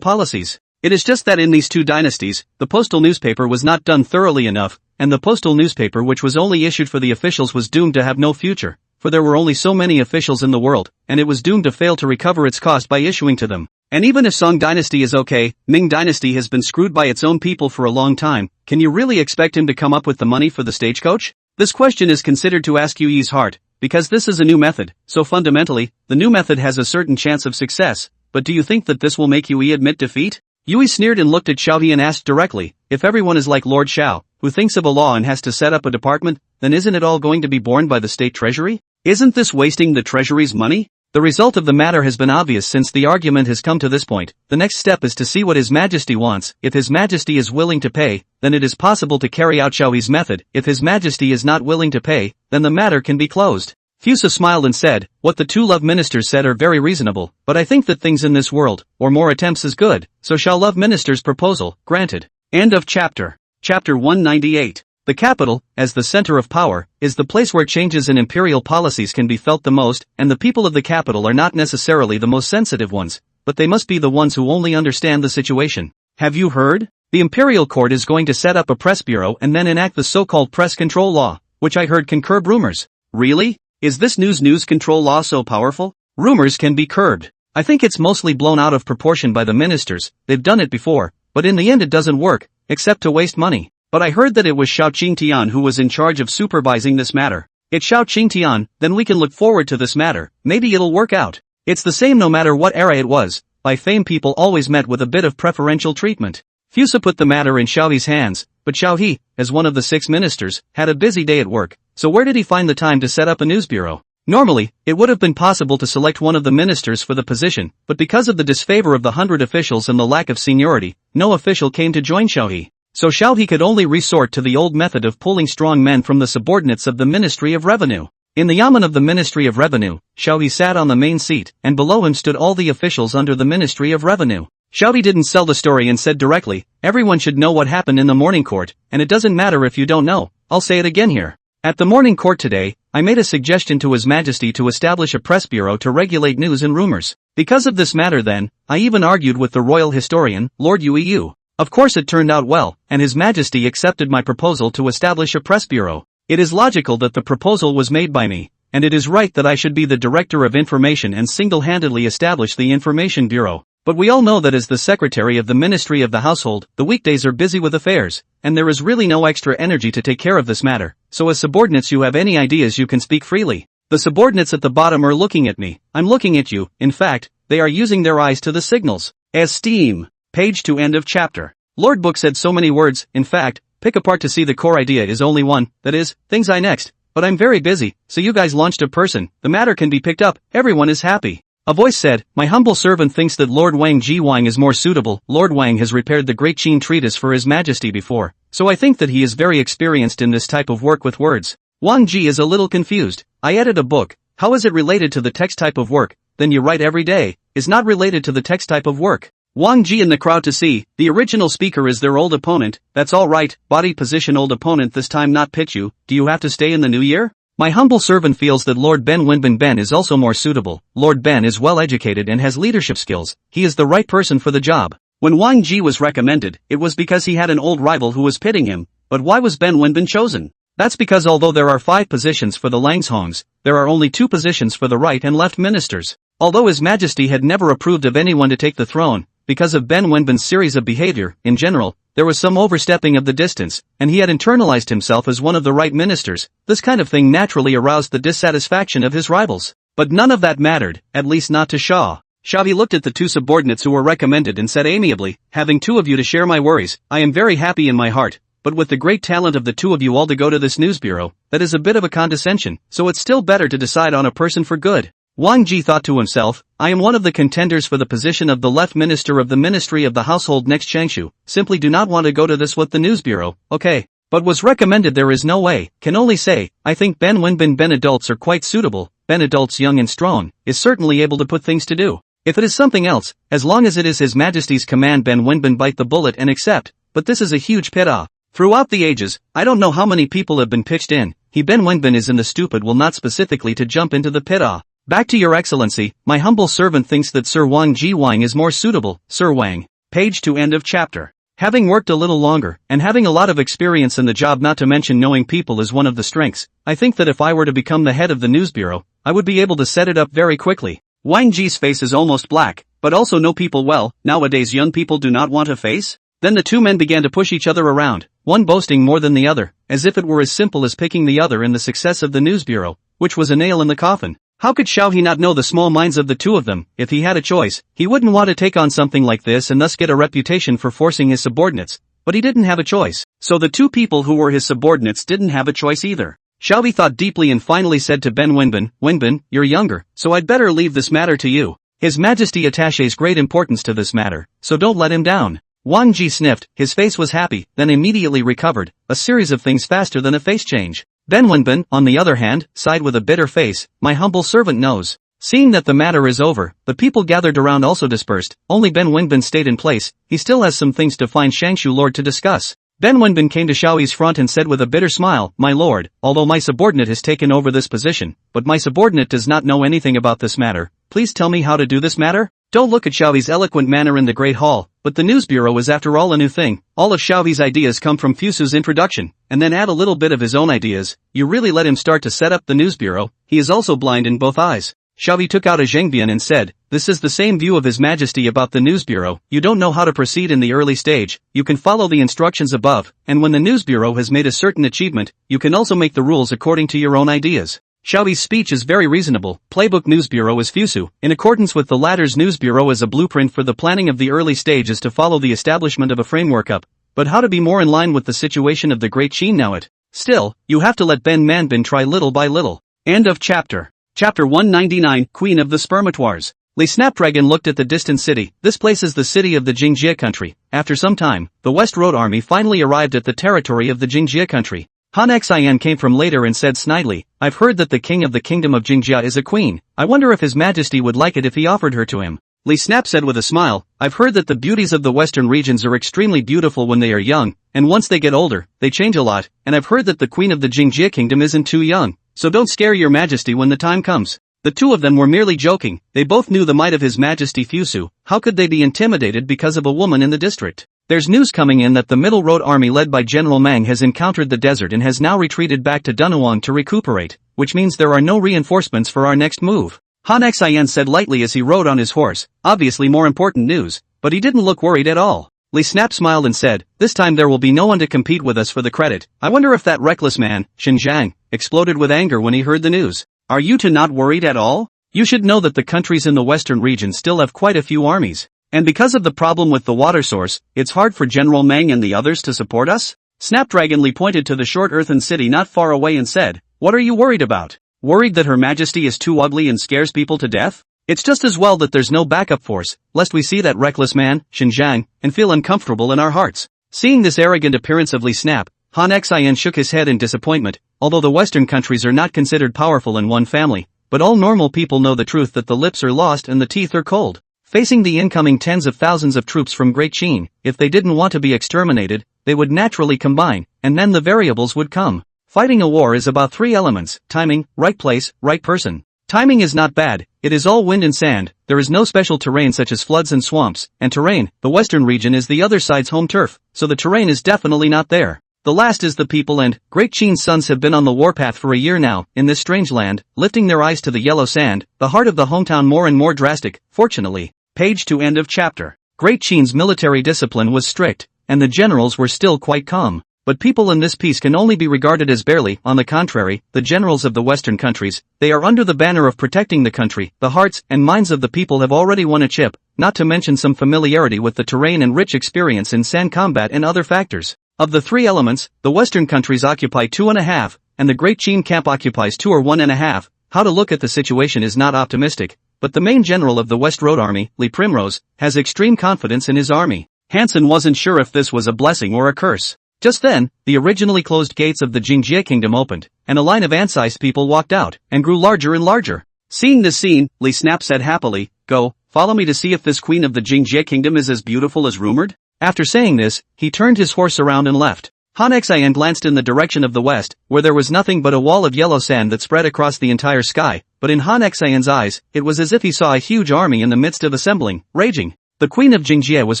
policies. It is just that in these two dynasties, the postal newspaper was not done thoroughly enough, and the postal newspaper which was only issued for the officials was doomed to have no future, for there were only so many officials in the world, and it was doomed to fail to recover its cost by issuing to them. And even if Song dynasty is okay, Ming dynasty has been screwed by its own people for a long time, can you really expect him to come up with the money for the stagecoach? This question is considered to ask Yui's heart, because this is a new method, so fundamentally, the new method has a certain chance of success, but do you think that this will make Yui admit defeat? Yui sneered and looked at Xiaoyi and asked directly, if everyone is like Lord Xiao, who thinks of a law and has to set up a department, then isn't it all going to be borne by the state treasury? Isn't this wasting the treasury's money? The result of the matter has been obvious since the argument has come to this point. The next step is to see what His Majesty wants. If His Majesty is willing to pay, then it is possible to carry out Xiaoyi's method. If His Majesty is not willing to pay, then the matter can be closed. Fusa smiled and said, what the two love ministers said are very reasonable, but I think that things in this world, or more attempts is good, so shall love minister's proposal, granted. End of chapter. Chapter 198. The capital, as the center of power, is the place where changes in imperial policies can be felt the most, and the people of the capital are not necessarily the most sensitive ones, but they must be the ones who only understand the situation. Have you heard? The imperial court is going to set up a press bureau and then enact the so-called press control law, which I heard can curb rumors. Really? Is this news control law so powerful? Rumors can be curbed. I think it's mostly blown out of proportion by the ministers. They've done it before, but in the end it doesn't work, except to waste money. But I heard that it was Xiao Qingtian who was in charge of supervising this matter. It's Xiao Qingtian, then we can look forward to this matter, maybe it'll work out. It's the same no matter what era it was, by fame people always met with a bit of preferential treatment. Fusa put the matter in Xiao Hi's hands, but Xiao He, as one of the 6 ministers, had a busy day at work, so where did he find the time to set up a news bureau? Normally, it would have been possible to select one of the ministers for the position, but because of the disfavor of the 100 officials and the lack of seniority, no official came to join Xiao He. So Xiao He could only resort to the old method of pulling strong men from the subordinates of the Ministry of Revenue. In the yamen of the Ministry of Revenue, Xiao He sat on the main seat, and below him stood all the officials under the Ministry of Revenue. Xiao He didn't sell the story and said directly, everyone should know what happened in the morning court, and it doesn't matter if you don't know, I'll say it again here. At the morning court today, I made a suggestion to His Majesty to establish a press bureau to regulate news and rumors. Because of this matter then, I even argued with the royal historian, Lord Ueu. Of course it turned out well, and His Majesty accepted my proposal to establish a press bureau. It is logical that the proposal was made by me, and it is right that I should be the Director of Information and single-handedly establish the Information Bureau. But we all know that as the Secretary of the Ministry of the Household, the weekdays are busy with affairs, and there is really no extra energy to take care of this matter, so as subordinates you have any ideas you can speak freely. The subordinates at the bottom are looking at me, I'm looking at you, in fact, they are using their eyes to the signals. Esteem. Page to end of chapter. Lord Book said so many words, in fact, pick apart to see the core idea is only one, that is, things I next, but I'm very busy, so you guys launched a person, the matter can be picked up, everyone is happy. A voice said, my humble servant thinks that Lord Wang Ji Wang is more suitable. Lord Wang has repaired the Great Qin treatise for His Majesty before, so I think that he is very experienced in this type of work with words. Wang Ji is a little confused. I added a book, how is it related to the text type of work? Then you write every day, is not related to the text type of work. Wang Ji in the crowd to see, the original speaker is their old opponent, that's alright, body position old opponent this time not pitch you, do you have to stay in the new year? My humble servant feels that Lord Ben Wenbin Ben is also more suitable. Lord Ben is well educated and has leadership skills, he is the right person for the job. When Wang Ji was recommended, it was because he had an old rival who was pitting him, but why was Ben Wenbin chosen? That's because although there are 5 positions for the Langshongs, there are only 2 positions for the right and left ministers. Although His Majesty had never approved of anyone to take the throne, because of Ben Wenbin's series of behavior, in general, there was some overstepping of the distance, and he had internalized himself as one of the right ministers. This kind of thing naturally aroused the dissatisfaction of his rivals. But none of that mattered, at least not to Shaw. Xiao looked at the 2 subordinates who were recommended and said amiably, having 2 of you to share my worries, I am very happy in my heart, but with the great talent of the 2 of you all to go to this news bureau, that is a bit of a condescension, so it's still better to decide on a person for good. Wang Ji thought to himself, I am one of the contenders for the position of the left minister of the Ministry of the Household next Changshu, simply do not want to go to this with the news bureau, okay. But was recommended there is no way, can only say, I think Ben Wenbin Ben adults are quite suitable, Ben adults young and strong, is certainly able to put things to do. If it is something else, as long as it is His Majesty's command Ben Wenbin bite the bullet and accept, but this is a huge pit-off. Throughout the ages, I don't know how many people have been pitched in, he Ben Wenbin is in the stupid will not specifically to jump into the pit-off. Back to your excellency, my humble servant thinks that Sir Wang Ji Wang is more suitable, Sir Wang. Page to end of chapter. Having worked a little longer, and having a lot of experience in the job not to mention knowing people is one of the strengths, I think that if I were to become the head of the news bureau, I would be able to set it up very quickly. Wang Ji's face is almost black, but also know people well, nowadays young people do not want a face? Then the 2 men began to push each other around, one boasting more than the other, as if it were as simple as picking the other in the success of the news bureau, which was a nail in the coffin. How could Xiao He not know the small minds of the 2 of them? If he had a choice, he wouldn't want to take on something like this and thus get a reputation for forcing his subordinates, but he didn't have a choice. So the 2 people who were his subordinates didn't have a choice either. Xiao He thought deeply and finally said to Ben Wenbin, Wenbin, you're younger, so I'd better leave this matter to you. His Majesty attaches great importance to this matter, so don't let him down. Wang Ji sniffed, his face was happy, then immediately recovered, a series of things faster than a face change. Ben Wenbin, on the other hand, sighed with a bitter face, my humble servant knows. Seeing that the matter is over, the people gathered around also dispersed, only Ben Wenbin stayed in place, he still has some things to find Shangshu Lord to discuss. Ben Wenbin came to Xiao Yi's front and said with a bitter smile, my lord, although my subordinate has taken over this position, but my subordinate does not know anything about this matter, please tell me how to do this matter? Don't look at Xiao Yi's eloquent manner in the Great Hall, but the news bureau is after all a new thing. All of Xiao Yi's ideas come from Fusu's introduction, and then add a little bit of his own ideas. You really let him start to set up the news bureau, he is also blind in both eyes. Xiao Yi took out a zhengbian and said, This is the same view of His Majesty about the news bureau. You don't know how to proceed in the early stage, you can follow the instructions above, and when the news bureau has made a certain achievement, you can also make the rules according to your own ideas. Xiaobi's speech is very reasonable. Playbook News Bureau is Fusu. In accordance with the latter's news bureau as a blueprint for the planning of the early stage is to follow the establishment of a framework up, but how to be more in line with the situation of the Great Qin now it. Still, you have to let Ben Manbin try little by little. End of chapter. Chapter 199, Queen of the Spermatoires. Li Snapdragon looked at the distant city. This place is the city of the Jingjie country. After some time, the West Road army finally arrived at the territory of the Jingjie country. Han Xian came from later and said snidely, I've heard that the king of the kingdom of Jingjia is a queen. I wonder if His Majesty would like it if he offered her to him. Li Snap said with a smile, I've heard that the beauties of the western regions are extremely beautiful when they are young, and once they get older, they change a lot, and I've heard that the queen of the Jingjia kingdom isn't too young, so don't scare your majesty when the time comes. The two of them were merely joking, they both knew the might of His Majesty Fusu, how could they be intimidated because of a woman in the district? There's news coming in that the Middle Road army led by General Mang has encountered the desert and has now retreated back to Dunhuang to recuperate, which means there are no reinforcements for our next move. Han Xian said lightly as he rode on his horse, obviously more important news, but he didn't look worried at all. Li Snap smiled and said, this time there will be no one to compete with us for the credit. I wonder if that reckless man, Xinjiang, exploded with anger when he heard the news. Are you two not worried at all? You should know that the countries in the western region still have quite a few armies. And because of the problem with the water source, it's hard for General Mang and the others to support us? Snapdragon Li pointed to the short earthen city not far away and said, what are you worried about? Worried that Her Majesty is too ugly and scares people to death? It's just as well that there's no backup force, lest we see that reckless man, Xinjiang, and feel uncomfortable in our hearts. Seeing this arrogant appearance of Li Snap, Han Xian shook his head in disappointment. Although the western countries are not considered powerful in one family, but all normal people know the truth that the lips are lost and the teeth are cold. Facing the incoming tens of thousands of troops from Great Qin, if they didn't want to be exterminated, they would naturally combine, and then the variables would come. Fighting a war is about three elements: timing, right place, right person. Timing is not bad, it is all wind and sand, there is no special terrain such as floods and swamps, and terrain, the western region is the other side's home turf, so the terrain is definitely not there. The last is the people, and Great Qin's sons have been on the warpath for a year now, in this strange land, lifting their eyes to the yellow sand, the heart of the hometown more and more drastic, fortunately. Page to end of chapter. Great Qin's military discipline was strict, and the generals were still quite calm. But people in this piece can only be regarded as barely, on the contrary, the generals of the western countries, they are under the banner of protecting the country, the hearts and minds of the people have already won a chip, not to mention some familiarity with the terrain and rich experience in sand combat and other factors. Of the three elements, the western countries occupy 2.5, and the Great Qin camp occupies 2 or 1.5, how to look at the situation is not optimistic, but the main general of the West Road Army, Li Primrose, has extreme confidence in his army. Hansen wasn't sure if this was a blessing or a curse. Just then, the originally closed gates of the Jingjie kingdom opened, and a line of ant-sized people walked out, and grew larger and larger. Seeing this scene, Li Snap said happily, go, follow me to see if this queen of the Jingjie kingdom is as beautiful as rumored. After saying this, he turned his horse around and left. Han Xian glanced in the direction of the west, where there was nothing but a wall of yellow sand that spread across the entire sky, but in Han Xian's eyes, it was as if he saw a huge army in the midst of assembling, raging. The queen of Jingjie was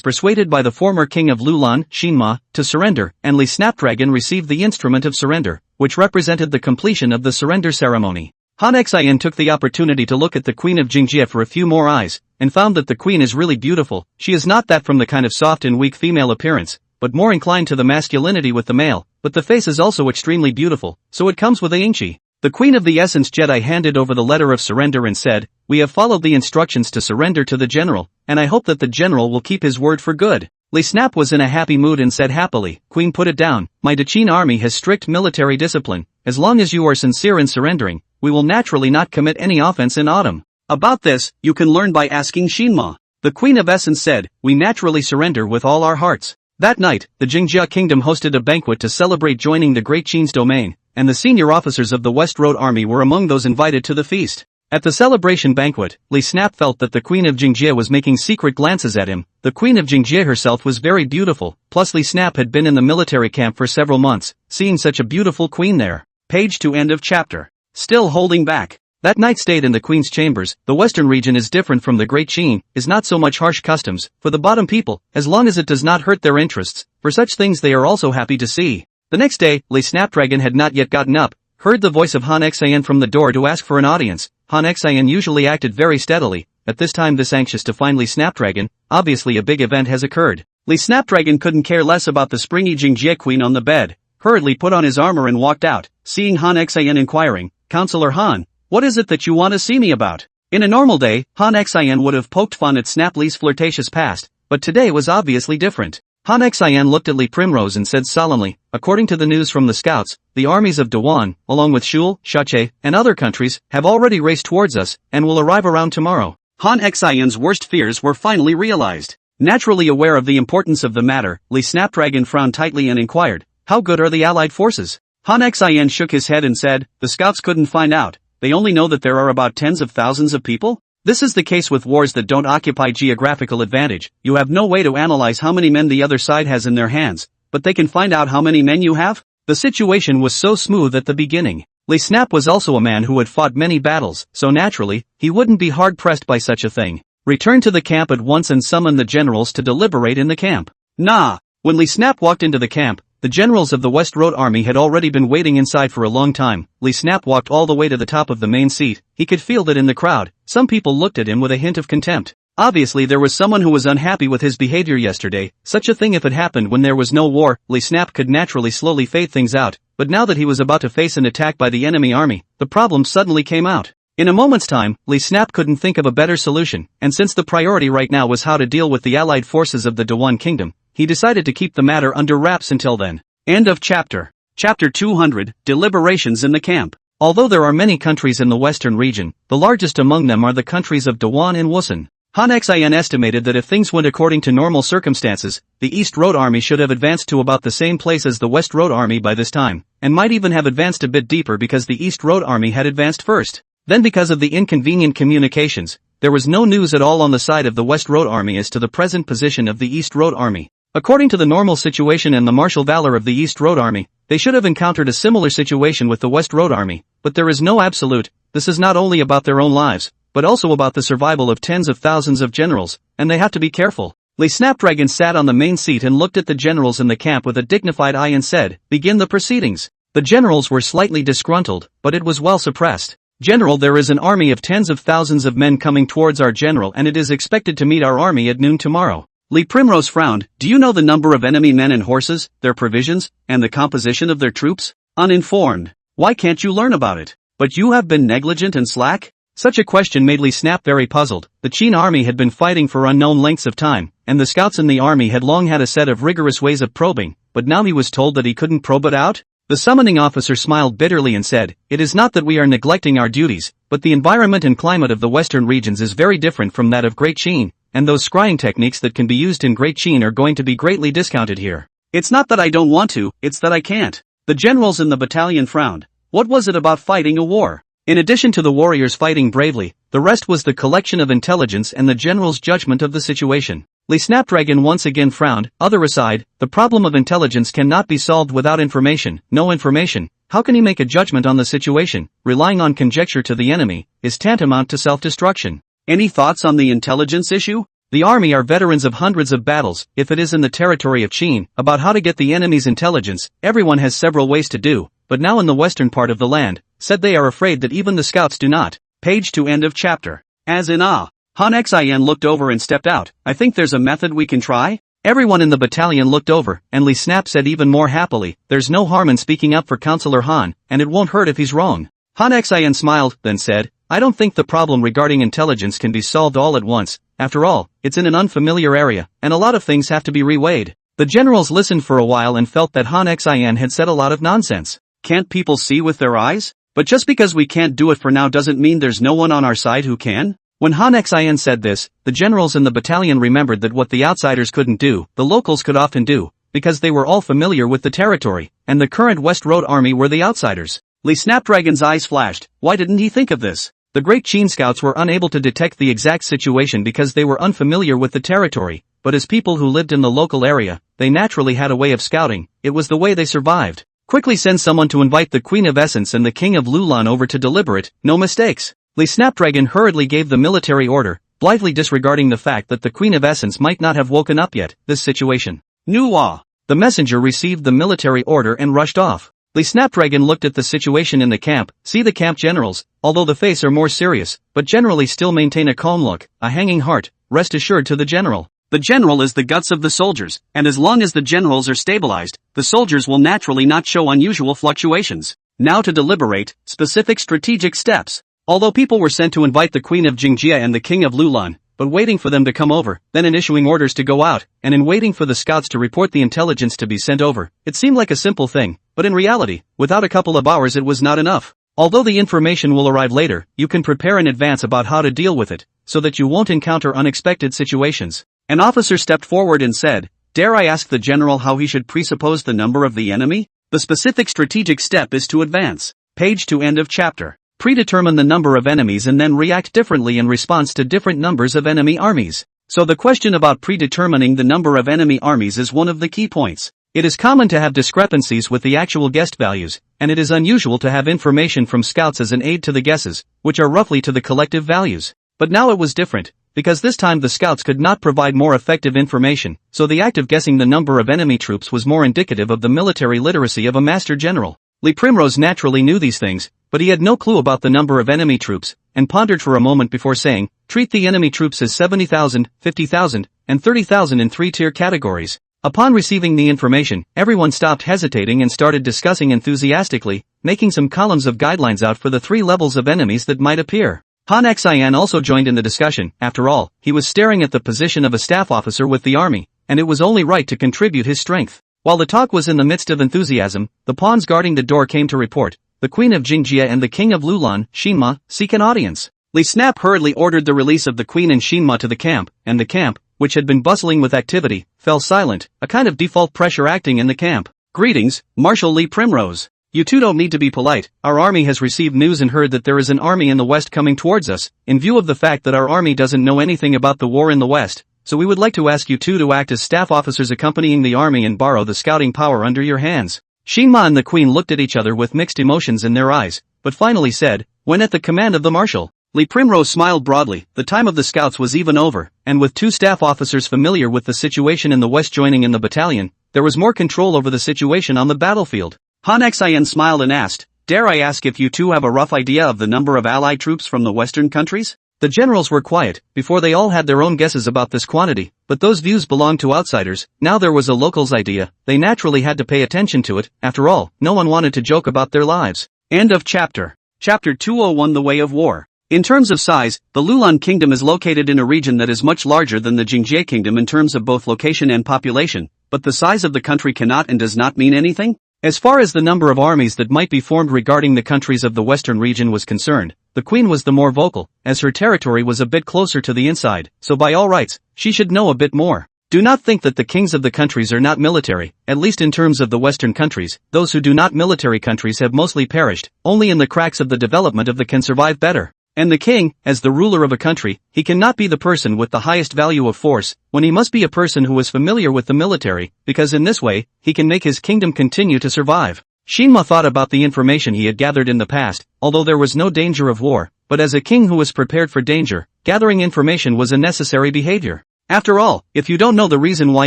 persuaded by the former king of Lulan, Xinma, to surrender, and Li Snapdragon received the instrument of surrender, which represented the completion of the surrender ceremony. Han Xian took the opportunity to look at the queen of Jingjie for a few more eyes, and found that the queen is really beautiful. She is not that from the kind of soft and weak female appearance, but more inclined to the masculinity with the male, but the face is also extremely beautiful, so it comes with a Yingqi. The Queen of the Essence Jedi handed over the letter of surrender and said, we have followed the instructions to surrender to the general, and I hope that the general will keep his word for good. Li Snap was in a happy mood and said happily, Queen, put it down, my Qin army has strict military discipline, as long as you are sincere in surrendering, we will naturally not commit any offense in autumn. About this, you can learn by asking Xinma. The Queen of Essence said, we naturally surrender with all our hearts. That night, the Jingjia kingdom hosted a banquet to celebrate joining the Great Qin's domain, and the senior officers of the West Road Army were among those invited to the feast. At the celebration banquet, Li Snap felt that the Queen of Jingjie was making secret glances at him. The Queen of Jingjie herself was very beautiful, plus Li Snap had been in the military camp for several months, seeing such a beautiful queen there. Page to end of chapter. Still holding back. That night stayed in the Queen's chambers. The western region is different from the Great Qin, is not so much harsh customs, for the bottom people, as long as it does not hurt their interests, for such things they are also happy to see. The next day, Li Snapdragon had not yet gotten up, heard the voice of Han Xian from the door to ask for an audience. Han Xian usually acted very steadily, at this time this anxious to find Li Snapdragon. Obviously a big event has occurred. Li Snapdragon couldn't care less about the springy Jingjie Queen on the bed, hurriedly put on his armor and walked out, seeing Han Xian inquiring, "Counselor Han, what is it that you want to see me about?" In a normal day, Han Xian would have poked fun at Snap Li's flirtatious past, but today was obviously different. Han Xian looked at Li Primrose and said solemnly, "According to the news from the scouts, the armies of Dawan, along with Shul, Shache, and other countries, have already raced towards us, and will arrive around tomorrow." Han Xian's worst fears were finally realized. Naturally aware of the importance of the matter, Li Snapdragon frowned tightly and inquired, "How good are the allied forces?" Han Xian shook his head and said, "The scouts couldn't find out, they only know that there are about tens of thousands of people." This is the case with wars that don't occupy geographical advantage. You have no way to analyze how many men the other side has in their hands, but they can find out how many men you have? The situation was so smooth at the beginning. Li Snap was also a man who had fought many battles, so naturally, he wouldn't be hard-pressed by such a thing. Return to the camp at once and summon the generals to deliberate in the camp. Nah! When Li Snap walked into the camp, the generals of the West Road Army had already been waiting inside for a long time. Li Snap walked all the way to the top of the main seat. He could feel that in the crowd, some people looked at him with a hint of contempt. Obviously there was someone who was unhappy with his behavior yesterday. Such a thing if it happened when there was no war, Li Snap could naturally slowly fade things out, but now that he was about to face an attack by the enemy army, the problem suddenly came out. In a moment's time, Li Snap couldn't think of a better solution, and since the priority right now was how to deal with the allied forces of the Dawan Kingdom, he decided to keep the matter under wraps until then. End of chapter. Chapter 200, Deliberations in the Camp. Although there are many countries in the western region, the largest among them are the countries of Dawan and Wusun. Han Xian estimated that if things went according to normal circumstances, the East Road Army should have advanced to about the same place as the West Road Army by this time, and might even have advanced a bit deeper because the East Road Army had advanced first. Then because of the inconvenient communications, there was no news at all on the side of the West Road Army as to the present position of the East Road Army. According to the normal situation and the martial valor of the East Road Army, they should have encountered a similar situation with the West Road Army, but there is no absolute. This is not only about their own lives, but also about the survival of tens of thousands of generals, and they have to be careful. Li Snapdragon sat on the main seat and looked at the generals in the camp with a dignified eye and said, "Begin the proceedings." The generals were slightly disgruntled, but it was well suppressed. "General, there is an army of tens of thousands of men coming towards our general and it is expected to meet our army at noon tomorrow." Li Primrose frowned. "Do you know the number of enemy men and horses, their provisions, and the composition of their troops?" "Uninformed. Why can't you learn about it? But you have been negligent and slack?" Such a question made Li Snap very puzzled. The Qin army had been fighting for unknown lengths of time, and the scouts in the army had long had a set of rigorous ways of probing, but now he was told that he couldn't probe it out? The summoning officer smiled bitterly and said, "It is not that we are neglecting our duties, but the environment and climate of the western regions is very different from that of Great Qin, and those scrying techniques that can be used in Great Qin are going to be greatly discounted here. It's not that I don't want to, it's that I can't." The generals in the battalion frowned. What was it about fighting a war? In addition to the warriors fighting bravely, the rest was the collection of intelligence and the general's judgment of the situation. Li Snapdragon once again frowned. Other aside, the problem of intelligence cannot be solved without information. No information, how can he make a judgment on the situation? Relying on conjecture to the enemy is tantamount to self-destruction. Any thoughts on the intelligence issue? The army are veterans of hundreds of battles, if it is in the territory of Qin, about how to get the enemy's intelligence. Everyone has several ways to do, but now in the western part of the land, said they are afraid that even the scouts do not. Page to end of chapter. As in Han Xian looked over and stepped out. "I think there's a method we can try?" Everyone in the battalion looked over, and Li Snap said even more happily, "There's no harm in speaking up for Counselor Han, and it won't hurt if he's wrong." Han Xian smiled, then said, "I don't think the problem regarding intelligence can be solved all at once. After all, it's in an unfamiliar area, and a lot of things have to be reweighed." The generals listened for a while and felt that Han Xian had said a lot of nonsense. Can't people see with their eyes? But just because we can't do it for now doesn't mean there's no one on our side who can? When Han Xian said this, the generals in the battalion remembered that what the outsiders couldn't do, the locals could often do, because they were all familiar with the territory, and the current West Road Army were the outsiders. Li Snapdragon's eyes flashed. Why didn't he think of this? The Great Qin scouts were unable to detect the exact situation because they were unfamiliar with the territory, but as people who lived in the local area, they naturally had a way of scouting. It was the way they survived. Quickly send someone to invite the Queen of Essence and the King of Lulan over to deliberate, no mistakes. Li Snapdragon hurriedly gave the military order, blithely disregarding the fact that the Queen of Essence might not have woken up yet. This situation. Nuwa. The messenger received the military order and rushed off. The Snapdragon looked at the situation in the camp. See the camp generals, although the face are more serious, but generally still maintain a calm look, a hanging heart, rest assured to the general. The general is the guts of the soldiers, and as long as the generals are stabilized, the soldiers will naturally not show unusual fluctuations. Now to deliberate, specific strategic steps. Although people were sent to invite the Queen of Jingjia and the King of Lulan, but waiting for them to come over, then in issuing orders to go out, and in waiting for the scouts to report the intelligence to be sent over, it seemed like a simple thing, but in reality, without a couple of hours it was not enough. Although the information will arrive later, you can prepare in advance about how to deal with it, so that you won't encounter unexpected situations. An officer stepped forward and said, "Dare I ask the general how he should presuppose the number of the enemy?" The specific strategic step is to advance. Page to end of chapter. Predetermine the number of enemies and then react differently in response to different numbers of enemy armies. So the question about predetermining the number of enemy armies is one of the key points. It is common to have discrepancies with the actual guessed values, and it is unusual to have information from scouts as an aid to the guesses, which are roughly to the collective values. But now it was different, because this time the scouts could not provide more effective information, so the act of guessing the number of enemy troops was more indicative of the military literacy of a master general. Lee Primrose naturally knew these things, but he had no clue about the number of enemy troops, and pondered for a moment before saying, "Treat the enemy troops as 70,000, 50,000, and 30,000 in three-tier categories." Upon receiving the information, everyone stopped hesitating and started discussing enthusiastically, making some columns of guidelines out for the three levels of enemies that might appear. Han Xian also joined in the discussion. After all, he was staring at the position of a staff officer with the army, and it was only right to contribute his strength. While the talk was in the midst of enthusiasm, the pawns guarding the door came to report, "The Queen of Jingjia and the King of Lulan, Shinma, seek an audience." Li Snap hurriedly ordered the release of the Queen and Shinma to the camp, and the camp, which had been bustling with activity, fell silent, a kind of default pressure acting in the camp. "Greetings, Marshal Lee Primrose. You two don't need to be polite. Our army has received news and heard that there is an army in the west coming towards us, in view of the fact that our army doesn't know anything about the war in the west. So we would like to ask you two to act as staff officers accompanying the army and borrow the scouting power under your hands." Shinma and the Queen looked at each other with mixed emotions in their eyes, but finally said, "When at the command of the Marshal." Lee Primrose smiled broadly. The time of the scouts was even over, and with two staff officers familiar with the situation in the west joining in the battalion, there was more control over the situation on the battlefield. Han Xian smiled and asked, "Dare I ask if you two have a rough idea of the number of allied troops from the western countries?" The generals were quiet, before they all had their own guesses about this quantity, but those views belonged to outsiders. Now there was a local's idea, they naturally had to pay attention to it. After all, no one wanted to joke about their lives. End of chapter. Chapter 201 The Way of War. In terms of size, the Lulan Kingdom is located in a region that is much larger than the Jingjia Kingdom in terms of both location and population, but the size of the country cannot and does not mean anything. As far as the number of armies that might be formed regarding the countries of the western region was concerned, the Queen was the more vocal, as her territory was a bit closer to the inside, so by all rights, she should know a bit more. Do not think that the kings of the countries are not military, at least in terms of the western countries. Those who do not military countries have mostly perished, only in the cracks of the development of the can survive better. And the king, as the ruler of a country, he cannot be the person with the highest value of force, when he must be a person who is familiar with the military, because in this way, he can make his kingdom continue to survive. Shinma thought about the information he had gathered in the past, although there was no danger of war, but as a king who was prepared for danger, gathering information was a necessary behavior. After all, if you don't know the reason why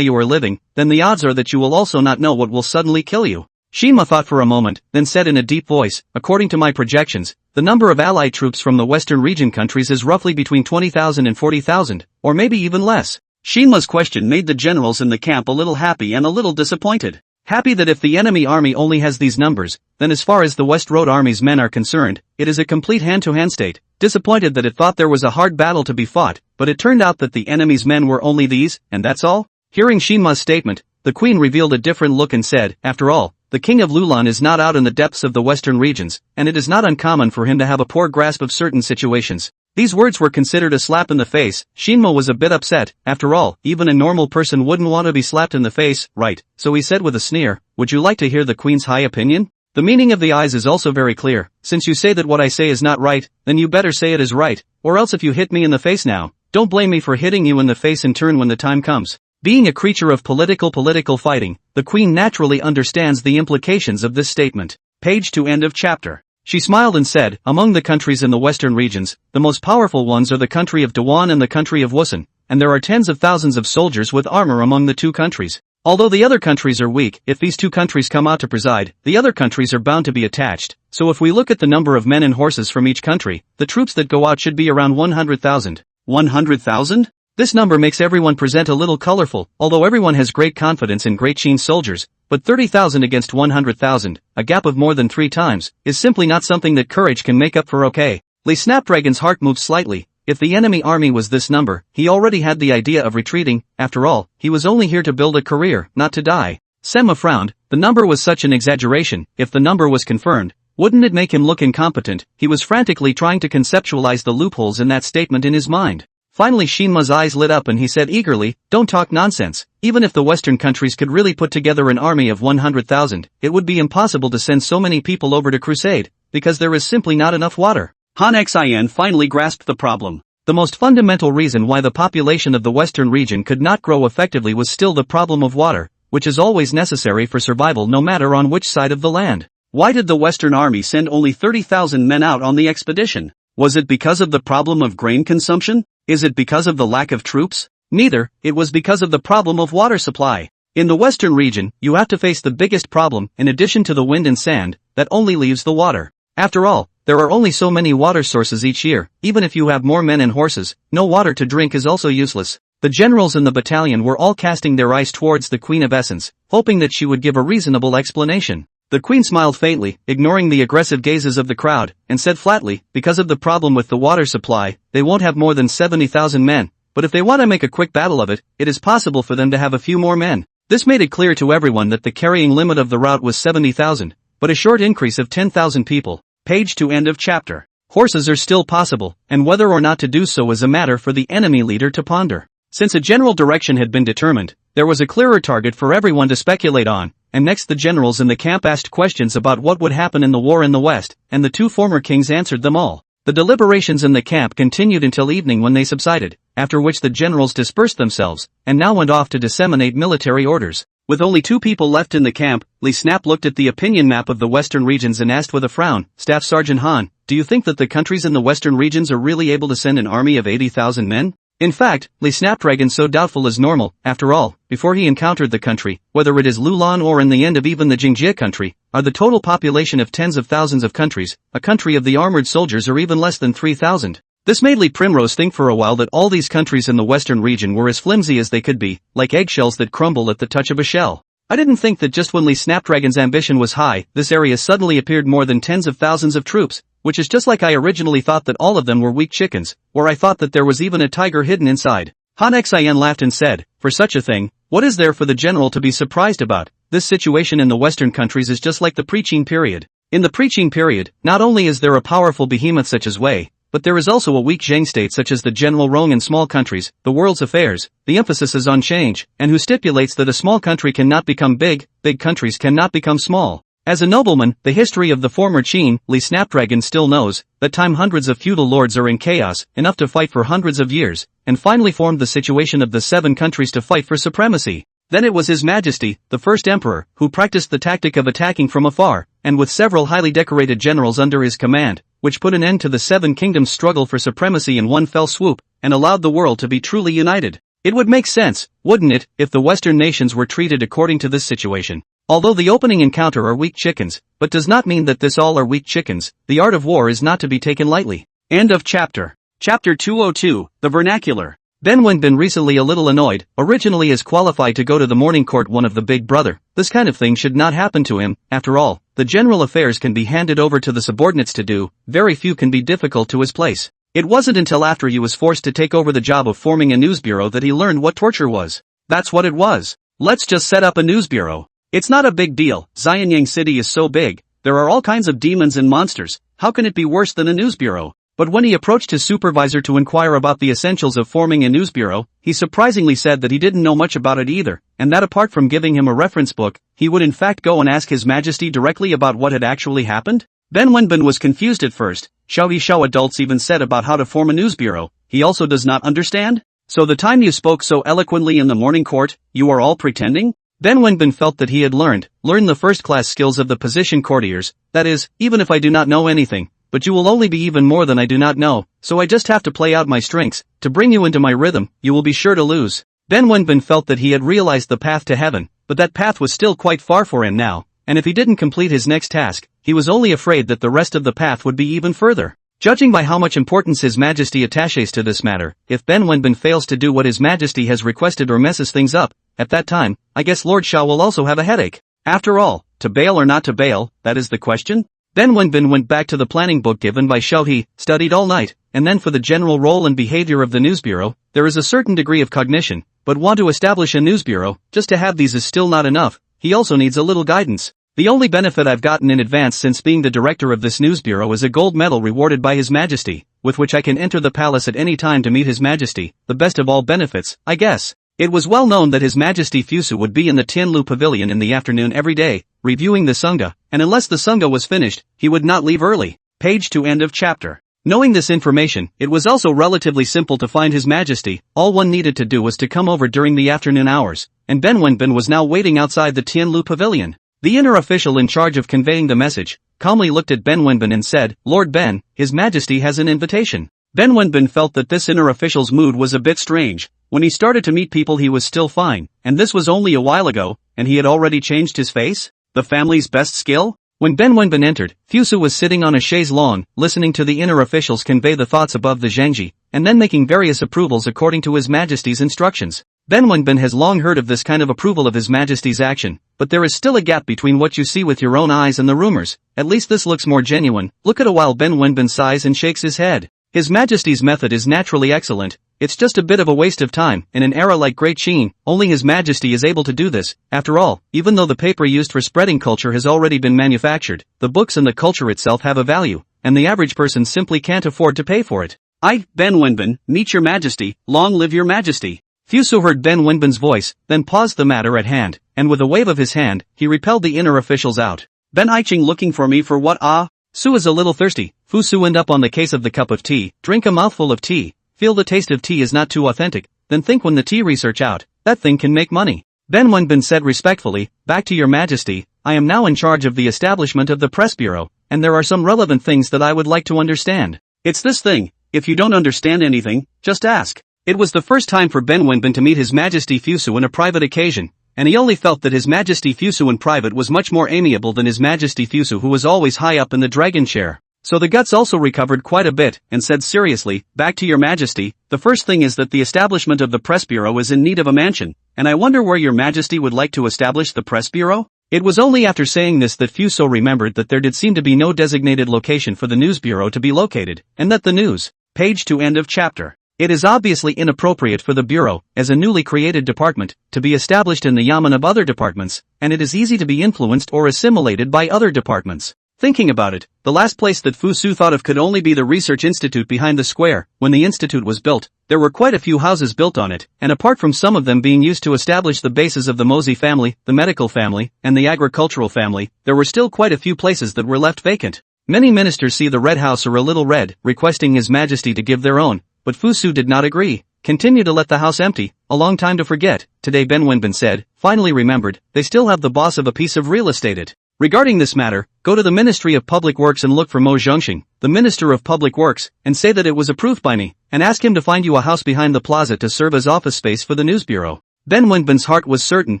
you are living, then the odds are that you will also not know what will suddenly kill you. Shinma thought for a moment, then said in a deep voice, "According to my projections, the number of allied troops from the western region countries is roughly between 20,000 and 40,000, or maybe even less." Shinma's question made the generals in the camp a little happy and a little disappointed. Happy that if the enemy army only has these numbers, then as far as the West Road Army's men are concerned, it is a complete hand-to-hand state. Disappointed that it thought there was a hard battle to be fought, but it turned out that the enemy's men were only these, and that's all? Hearing Shinma's statement, the Queen revealed a different look and said, "After all, the King of Lulan is not out in the depths of the western regions, and it is not uncommon for him to have a poor grasp of certain situations." These words were considered a slap in the face. Shinma was a bit upset. After all, even a normal person wouldn't want to be slapped in the face, right? So he said with a sneer, "Would you like to hear the Queen's high opinion? The meaning of the eyes is also very clear. Since you say that what I say is not right, then you better say it is right, or else if you hit me in the face now, don't blame me for hitting you in the face in turn when the time comes." Being a creature of political fighting, the Queen naturally understands the implications of this statement. Page to end of chapter. She smiled and said, "Among the countries in the western regions, the most powerful ones are the country of Dewan and the country of Wusan, and there are tens of thousands of soldiers with armor among the two countries. Although the other countries are weak, if these two countries come out to preside, the other countries are bound to be attached. So if we look at the number of men and horses from each country, the troops that go out should be around 100,000. 100,000? This number makes everyone present a little colorful, although everyone has great confidence in Great Qin's soldiers, but 30,000 against 100,000, a gap of more than 3 times, is simply not something that courage can make up for. Okay. Lee Snapdragon's heart moved slightly. If the enemy army was this number, he already had the idea of retreating. After all, he was only here to build a career, not to die. Semma frowned. The number was such an exaggeration. If the number was confirmed, wouldn't it make him look incompetent? He was frantically trying to conceptualize the loopholes in that statement in his mind. Finally Shinma's eyes lit up and he said eagerly, "Don't talk nonsense. Even if the Western countries could really put together an army of 100,000, it would be impossible to send so many people over to crusade, because there is simply not enough water." Han Xin finally grasped the problem. The most fundamental reason why the population of the Western region could not grow effectively was still the problem of water, which is always necessary for survival no matter on which side of the land. Why did the Western army send only 30,000 men out on the expedition? Was it because of the problem of grain consumption? Is it because of the lack of troops? Neither, it was because of the problem of water supply. In the Western region, you have to face the biggest problem, in addition to the wind and sand, that only leaves the water. After all, there are only so many water sources each year. Even if you have more men and horses, no water to drink is also useless. The generals in the battalion were all casting their eyes towards the Queen of Essence, hoping that she would give a reasonable explanation. The Queen smiled faintly, ignoring the aggressive gazes of the crowd, and said flatly, "Because of the problem with the water supply, they won't have more than 70,000 men, but if they want to make a quick battle of it, it is possible for them to have a few more men." This made it clear to everyone that the carrying limit of the route was 70,000, but a short increase of 10,000 people. Page to end of chapter. Horses are still possible, and whether or not to do so is a matter for the enemy leader to ponder. Since a general direction had been determined, there was a clearer target for everyone to speculate on, and next the generals in the camp asked questions about what would happen in the war in the West, and the 2 former kings answered them all. The deliberations in the camp continued until evening when they subsided, after which the generals dispersed themselves, and now went off to disseminate military orders. With only 2 people left in the camp, Lee Snap looked at the opinion map of the Western regions and asked with a frown, "Staff Sergeant Han, do you think that the countries in the Western regions are really able to send an army of 80,000 men?" In fact, Lee Snapdragon so doubtful as normal. After all, before he encountered the country, whether it is Lulan or in the end of even the Jingjia country, are the total population of tens of thousands of countries, a country of the armored soldiers are even less than 3,000. This made Lee Primrose think for a while that all these countries in the Western region were as flimsy as they could be, like eggshells that crumble at the touch of a shell. I didn't think that just when Lee Snapdragon's ambition was high, this area suddenly appeared more than tens of thousands of troops, which is just like I originally thought that all of them were weak chickens, or I thought that there was even a tiger hidden inside. Han Xin laughed and said, "For such a thing, what is there for the general to be surprised about? This situation in the Western countries is just like the pre-Qin period. In the pre-Qin period, not only is there a powerful behemoth such as Wei, but there is also a weak Zhang state such as the General Rong in small countries, the world's affairs, the emphasis is on change, and who stipulates that a small country cannot become big, big countries cannot become small. As a nobleman, the history of the former Qin, Lee Snapdragon still knows, that time hundreds of feudal lords are in chaos, enough to fight for hundreds of years, and finally formed the situation of the 7 countries to fight for supremacy. Then it was His Majesty, the first emperor, who practiced the tactic of attacking from afar, and with several highly decorated generals under his command, which put an end to the 7 kingdoms' struggle for supremacy in one fell swoop, and allowed the world to be truly united. It would make sense, wouldn't it, if the Western nations were treated according to this situation? Although the opening encounter are weak chickens, but does not mean that this all are weak chickens, the art of war is not to be taken lightly. End of chapter. Chapter 202, The Vernacular. Ben Wenbin recently a little annoyed, originally as qualified to go to the morning court one of the big brother, this kind of thing should not happen to him, after all, the general affairs can be handed over to the subordinates to do, very few can be difficult to his place. It wasn't until after he was forced to take over the job of forming a news bureau that he learned what torture was. That's what it was. Let's just set up a news bureau. It's not a big deal, Xianyang City is so big, there are all kinds of demons and monsters, how can it be worse than a news bureau? But when he approached his supervisor to inquire about the essentials of forming a news bureau, he surprisingly said that he didn't know much about it either, and that apart from giving him a reference book, he would in fact go and ask His Majesty directly about what had actually happened? Ben Wenbin was confused at first. Shao adults even said about how to form a news bureau, he also does not understand? So the time you spoke so eloquently in the morning court, you are all pretending? Ben Wenbin felt that he had learned the first-class skills of the position courtiers, that is, even if I do not know anything, but you will only be even more than I do not know, so I just have to play out my strengths, to bring you into my rhythm, you will be sure to lose. Ben Wenbin felt that he had realized the path to heaven, but that path was still quite far for him now, and if he didn't complete his next task, he was only afraid that the rest of the path would be even further. Judging by how much importance His Majesty attaches to this matter, if Ben Wenbin fails to do what His Majesty has requested or messes things up, at that time, I guess Lord Shao will also have a headache. After all, to bail or not to bail, that is the question? Ben Wenbin went back to the planning book given by Shao He, studied all night, and then for the general role and behavior of the news bureau, there is a certain degree of cognition, but want to establish a news bureau, just to have these is still not enough, he also needs a little guidance. The only benefit I've gotten in advance since being the director of this news bureau is a gold medal rewarded by His Majesty, with which I can enter the palace at any time to meet His Majesty, the best of all benefits, I guess. It was well known that His Majesty Fusu would be in the Tianlu Pavilion in the afternoon every day, reviewing the Sangha, and unless the Sangha was finished, he would not leave early. Page to end of chapter. Knowing this information, it was also relatively simple to find His Majesty. All one needed to do was to come over during the afternoon hours, and Ben Wenbin was now waiting outside the Tianlu Pavilion. The inner official in charge of conveying the message calmly looked at Ben Wenbin and said, "Lord Ben, His Majesty has an invitation." Ben Wenbin felt that this inner official's mood was a bit strange. When he started to meet people he was still fine, and this was only a while ago, and he had already changed his face? The family's best skill? When Ben Wenbin entered, Fusu was sitting on a chaise longue, listening to the inner officials convey the thoughts above the zhangji, and then making various approvals according to His Majesty's instructions. Ben Wenbin has long heard of this kind of approval of His Majesty's action, but there is still a gap between what you see with your own eyes and the rumors. At least this looks more genuine. Look at a while Ben Wenbin sighs and shakes his head. His Majesty's method is naturally excellent, it's just a bit of a waste of time. In an era like Great Qin, only His Majesty is able to do this. After all, even though the paper used for spreading culture has already been manufactured, the books and the culture itself have a value, and the average person simply can't afford to pay for it. I, Ben Wenbin, meet your Majesty, long live your Majesty. Fusu heard Ben Wenbin's voice, then paused the matter at hand, and with a wave of his hand, he repelled the inner officials out. Ben Iching looking for me for what? Ah? Su is a little thirsty. Fusu went up on the case of the cup of tea, drink a mouthful of tea, feel the taste of tea is not too authentic, then think when the tea research out, that thing can make money. Ben Wenbin said respectfully, back to your Majesty, I am now in charge of the establishment of the press bureau, and there are some relevant things that I would like to understand. It's this thing, if you don't understand anything, just ask. It was the first time for Ben Wenbin to meet His Majesty Fusu on a private occasion, and he only felt that His Majesty Fusu in private was much more amiable than His Majesty Fusu who was always high up in the dragon chair. So the guts also recovered quite a bit, and said seriously, back to your Majesty, the first thing is that the establishment of the press bureau is in need of a mansion, and I wonder where your Majesty would like to establish the press bureau? It was only after saying this that Fuso remembered that there did seem to be no designated location for the news bureau to be located, and that the news page to end of chapter. It is obviously inappropriate for the bureau, as a newly created department, to be established in the yamen of other departments, and it is easy to be influenced or assimilated by other departments. Thinking about it, the last place that Fusu thought of could only be the research institute behind the square. When the institute was built, there were quite a few houses built on it, and apart from some of them being used to establish the bases of the Mozi family, the medical family, and the agricultural family, there were still quite a few places that were left vacant. Many ministers see the Red House or a little red, requesting His Majesty to give their own, but Fusu did not agree. Continue to let the house empty, a long time to forget. Today Ben Wenbin said, finally remembered, they still have the boss of a piece of real estate it. Regarding this matter, go to the Ministry of Public Works and look for Mo Zhongxing, the Minister of Public Works, and say that it was approved by me, and ask him to find you a house behind the plaza to serve as office space for the news bureau. Ben Wenbin's heart was certain,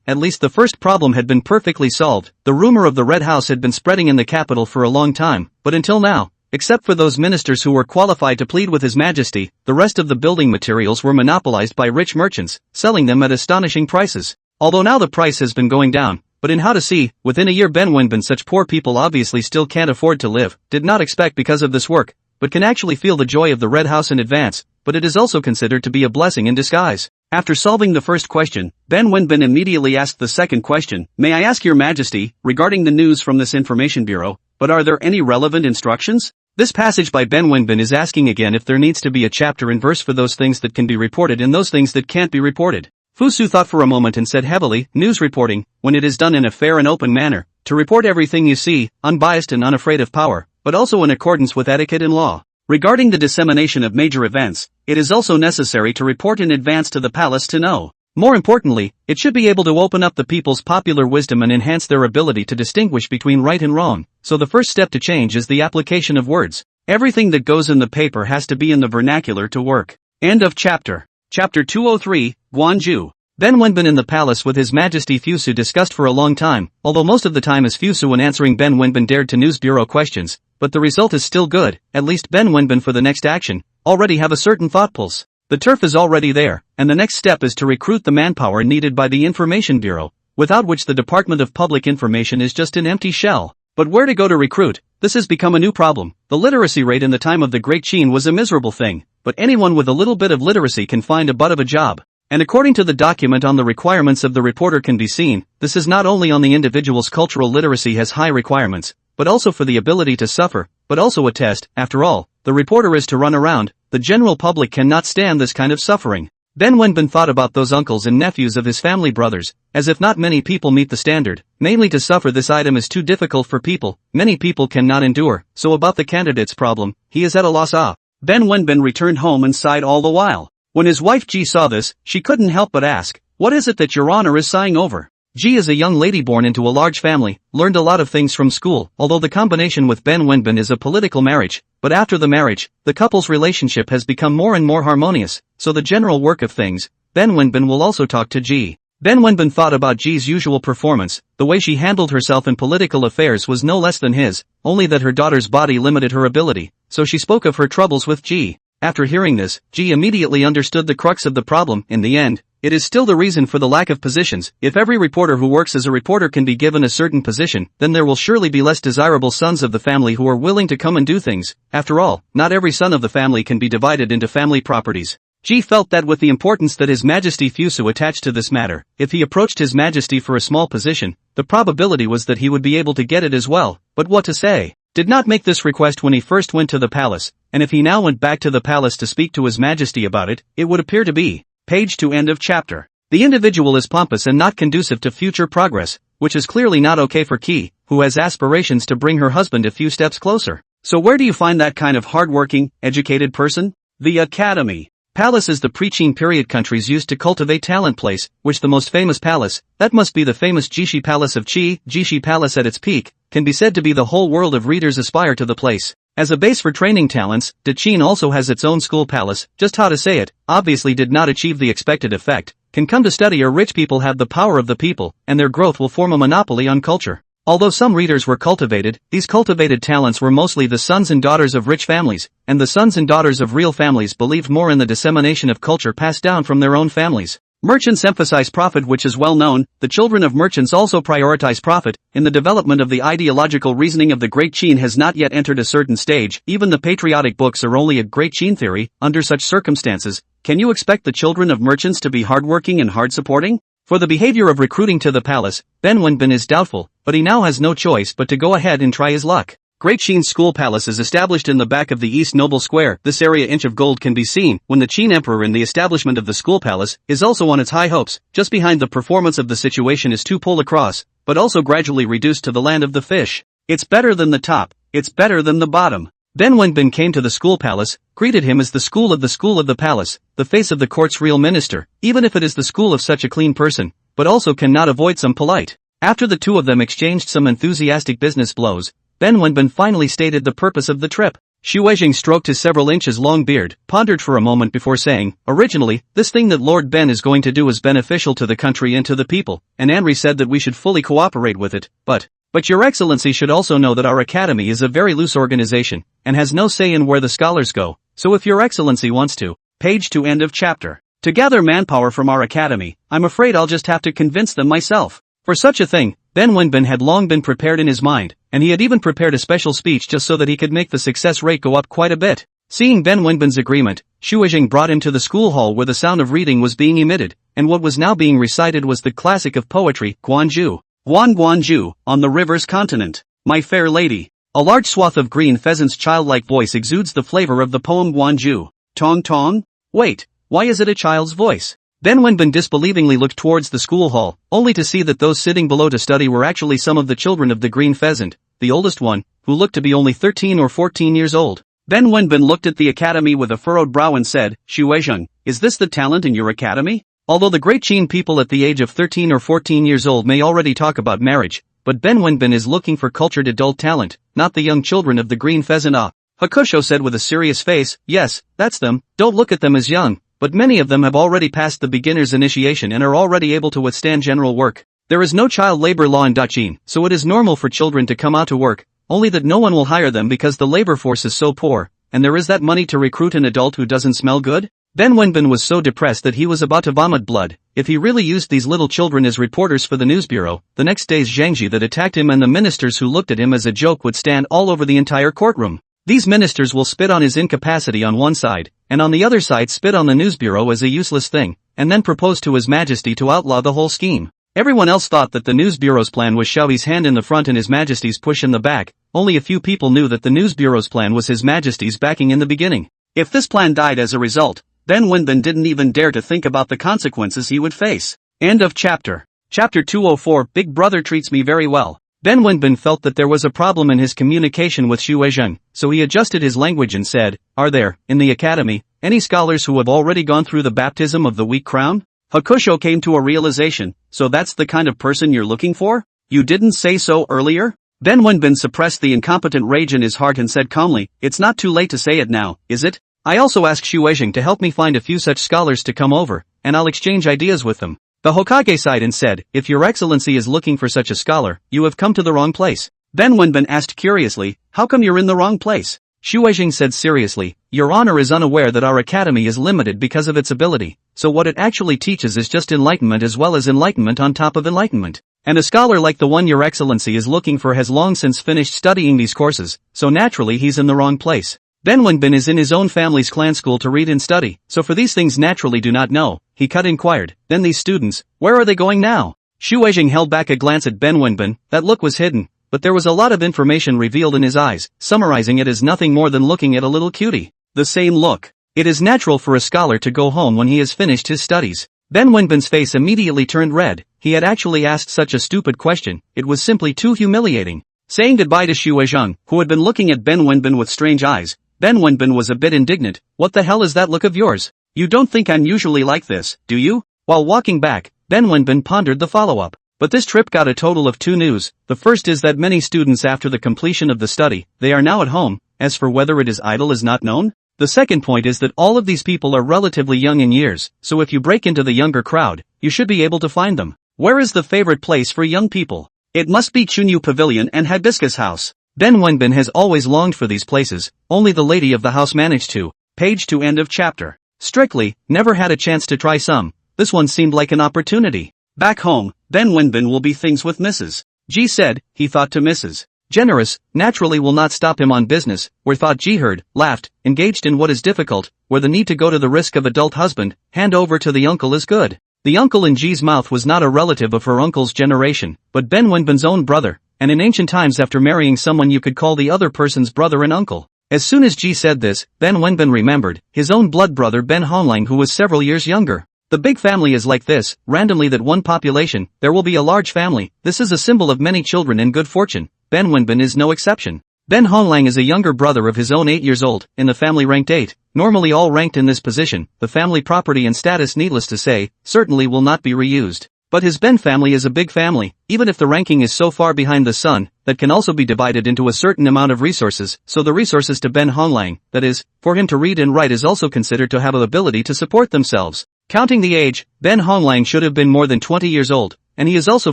at least the first problem had been perfectly solved. The rumor of the Red House had been spreading in the capital for a long time, but until now, except for those ministers who were qualified to plead with His Majesty, the rest of the building materials were monopolized by rich merchants, selling them at astonishing prices. Although now the price has been going down, but in how to see, within a year Ben Wenbin such poor people obviously still can't afford to live, did not expect because of this work, but can actually feel the joy of the Red House in advance, but it is also considered to be a blessing in disguise. After solving the first question, Ben Wenbin immediately asked the second question, may I ask your Majesty, regarding the news from this information bureau, but are there any relevant instructions? This passage by Ben Wenbin is asking again if there needs to be a chapter and verse for those things that can be reported and those things that can't be reported. Fusu thought for a moment and said heavily, news reporting, when it is done in a fair and open manner, to report everything you see, unbiased and unafraid of power, but also in accordance with etiquette and law. Regarding the dissemination of major events, it is also necessary to report in advance to the palace to know. More importantly, it should be able to open up the people's popular wisdom and enhance their ability to distinguish between right and wrong. So the first step to change is the application of words. Everything that goes in the paper has to be in the vernacular to work. End of chapter. Chapter 203, Guanju. Ben Wenbin in the palace with His Majesty Fusu discussed for a long time, although most of the time as Fusu when answering Ben Wenbin dared to news bureau questions, but the result is still good, at least Ben Wenbin for the next action, already have a certain thought pulse. The turf is already there, and the next step is to recruit the manpower needed by the Information Bureau, without which the Department of Public Information is just an empty shell. But where to go to recruit? This has become a new problem. The literacy rate in the time of the Great Qin was a miserable thing, but anyone with a little bit of literacy can find a butt of a job. And according to the document on the requirements of the reporter can be seen, this is not only on the individual's cultural literacy has high requirements, but also for the ability to suffer, but also a test. After all, the reporter is to run around. The general public cannot stand this kind of suffering. Ben Wenbin thought about those uncles and nephews of his family brothers, as if not many people meet the standard, mainly to suffer this item is too difficult for people, many people cannot endure, so about the candidate's problem, he is at a loss. Ben Wenbin returned home and sighed all the while. When his wife Ji saw this, she couldn't help but ask, "What is it that your honor is sighing over?" Ji is a young lady born into a large family, learned a lot of things from school, although the combination with Ben Wenbin is a political marriage, but after the marriage, the couple's relationship has become more and more harmonious, so the general work of things, Ben Wenbin will also talk to Ji. Ben Wenbin thought about Ji's usual performance, the way she handled herself in political affairs was no less than his, only that her daughter's body limited her ability, so she spoke of her troubles with Ji. After hearing this, Ji immediately understood the crux of the problem. In the end, it is still the reason for the lack of positions. If every reporter who works as a reporter can be given a certain position, then there will surely be less desirable sons of the family who are willing to come and do things. After all, not every son of the family can be divided into family properties. Ji felt that with the importance that His Majesty Fusu attached to this matter, if he approached His Majesty for a small position, the probability was that he would be able to get it as well. But what to say? Did not make this request when he first went to the palace, and if he now went back to the palace to speak to His Majesty about it, it would appear to be. Page 2 end of chapter. The individual is pompous and not conducive to future progress, which is clearly not okay for Qi, who has aspirations to bring her husband a few steps closer. So where do you find that kind of hardworking, educated person? The academy. Palace is the pre-Qin period countries used to cultivate talent place, which the most famous palace, that must be the famous Jishi Palace of Qi. Jishi Palace at its peak, can be said to be the whole world of readers aspire to the place. As a base for training talents, the Qin also has its own school palace, just how to say it, obviously did not achieve the expected effect, can come to study or rich people have the power of the people, and their growth will form a monopoly on culture. Although some readers were cultivated, these cultivated talents were mostly the sons and daughters of rich families, and the sons and daughters of real families believed more in the dissemination of culture passed down from their own families. Merchants emphasize profit, which is well known. The children of merchants also prioritize profit. In the development of the ideological reasoning of the Great Qin has not yet entered a certain stage. Even the patriotic books are only a Great Qin theory. Under such circumstances, can you expect the children of merchants to be hardworking and hard-supporting? For the behavior of recruiting to the palace, Ben Wenbin is doubtful, but he now has no choice but to go ahead and try his luck. Great Qin School Palace is established in the back of the East Noble Square. This area inch of gold can be seen when the Qin Emperor in the establishment of the school palace is also on its high hopes. Just behind the performance of the situation is two pole across, but also gradually reduced to the land of the fish. It's better than the top, it's better than the bottom. Ben Wenbin came to the school palace, greeted him as the school of the palace, the face of the court's real minister, even if it is the school of such a clean person, but also cannot avoid some polite. After the two of them exchanged some enthusiastic business blows, Ben Wenbin finally stated the purpose of the trip. Xu Weijing stroked his several inches long beard, pondered for a moment before saying, "Originally, this thing that Lord Ben is going to do is beneficial to the country and to the people, and Henry said that we should fully cooperate with it, but your excellency should also know that our academy is a very loose organization, and has no say in where the scholars go, so if your excellency wants to." Page 2 end of chapter. To gather manpower from our academy, I'm afraid I'll just have to convince them myself. For such a thing, Ben Wenbin had long been prepared in his mind, and he had even prepared a special speech just so that he could make the success rate go up quite a bit. Seeing Ben Wenbin's agreement, Xu Weijing brought him to the school hall where the sound of reading was being emitted, and what was now being recited was the classic of poetry, Guanju. Guanju, on the river's continent, my fair lady. A large swath of green pheasant's childlike voice exudes the flavor of the poem Guanju. Tong tong? Wait, why is it a child's voice? Ben Wenbin disbelievingly looked towards the school hall, only to see that those sitting below to study were actually some of the children of the green pheasant, the oldest one, who looked to be only 13 or 14 years old. Ben Wenbin looked at the academy with a furrowed brow and said, "Xu Weizheng, is this the talent in your academy?" Although the Great Qin people at the age of 13 or 14 years old may already talk about marriage, but Ben Wenbin is looking for cultured adult talent, not the young children of the green pheasant. Hakusho said with a serious face, "Yes, that's them, don't look at them as young. but many of them have already passed the beginner's initiation and are already able to withstand general work. There is no child labor law in Qin, so it is normal for children to come out to work, only that no one will hire them because the labor force is so poor, and there is that money to recruit an adult who doesn't smell good? Ben Wenbin was so depressed that he was about to vomit blood. If he really used these little children as reporters for the news bureau, the next day's Zhangji that attacked him and the ministers who looked at him as a joke would stand all over the entire courtroom. These ministers will spit on his incapacity on one side, and on the other side spit on the news bureau as a useless thing, and then propose to His Majesty to outlaw the whole scheme. Everyone else thought that the news bureau's plan was Xiaoyi's hand in the front and His Majesty's push in the back. Only a few people knew that the news bureau's plan was His Majesty's backing in the beginning. If this plan died as a result, Ben Wenbin didn't even dare to think about the consequences he would face. End of chapter. Chapter 204. Big Brother treats me very well. Ben Wenbin felt that there was a problem in his communication with Xu Weizheng, so he adjusted his language and said, "Are there, in the academy, any scholars who have already gone through the baptism of the weak crown?" Hakusho came to a realization, "So that's the kind of person you're looking for? You didn't say so earlier?" Ben Wenbin suppressed the incompetent rage in his heart and said calmly, "It's not too late to say it now, is it? I also asked Xu Weizheng to help me find a few such scholars to come over, and I'll exchange ideas with them." The Hokage sighed and said, "If your excellency is looking for such a scholar, you have come to the wrong place." Ben Wenbin asked curiously, "How come you're in the wrong place?" Xu Weizheng said seriously, "Your honor is unaware that our academy is limited because of its ability, so what it actually teaches is just enlightenment as well as enlightenment on top of enlightenment. And a scholar like the one your excellency is looking for has long since finished studying these courses, so naturally he's in the wrong place. Ben Wenbin is in his own family's clan school to read and study, so for these things naturally do not know," he inquired. "Then these students, where are they going now?" Xu Weizheng held back a glance at Ben Wenbin. That look was hidden, but there was a lot of information revealed in his eyes, summarizing it as nothing more than looking at a little cutie. The same look. It is natural for a scholar to go home when he has finished his studies. Ben Wenbin's face immediately turned red. He had actually asked such a stupid question, it was simply too humiliating. Saying goodbye to Xu Weizheng, who had been looking at Ben Wenbin with strange eyes, Ben Wenbin was a bit indignant. "What the hell is that look of yours? You don't think I'm usually like this, do you?" While walking back, Ben Wenbin pondered the follow-up. But this trip got a total of 2 news. The first is that many students after the completion of the study, they are now at home. As for whether it is idle is not known. The second point is that all of these people are relatively young in years, so if you break into the younger crowd, you should be able to find them. Where is the favorite place for young people? It must be Chunyu Pavilion and Hibiscus House. Ben Wenbin has always longed for these places, only the lady of the house managed to. Page 2. End of chapter. Strictly, never had a chance to try some. This one seemed like an opportunity. Back home, Ben Wenbin will be things with Mrs. G said, he thought to Mrs. Generous, naturally will not stop him on business, where thought G heard, laughed, engaged in what is difficult, where the need to go to the risk of adult husband, hand over to the uncle is good. The uncle in G's mouth was not a relative of her uncle's generation, but Ben Wenbin's own brother. And in ancient times after marrying someone you could call the other person's brother and uncle. As soon as Ji said this, Ben Wenbin remembered his own blood brother Ben Honlang who was several years younger. The big family is like this, randomly that one population, there will be a large family, this is a symbol of many children and good fortune. Ben Wenbin is no exception. Ben Honlang is a younger brother of his own 8 years old, in the family ranked 8, normally all ranked in this position, the family property and status needless to say, certainly will not be reused. But his Ben family is a big family, even if the ranking is so far behind the sun, that can also be divided into a certain amount of resources, so the resources to Ben Honlang, that is, for him to read and write is also considered to have the ability to support themselves. Counting the age, Ben Honlang should have been more than 20 years old, and he is also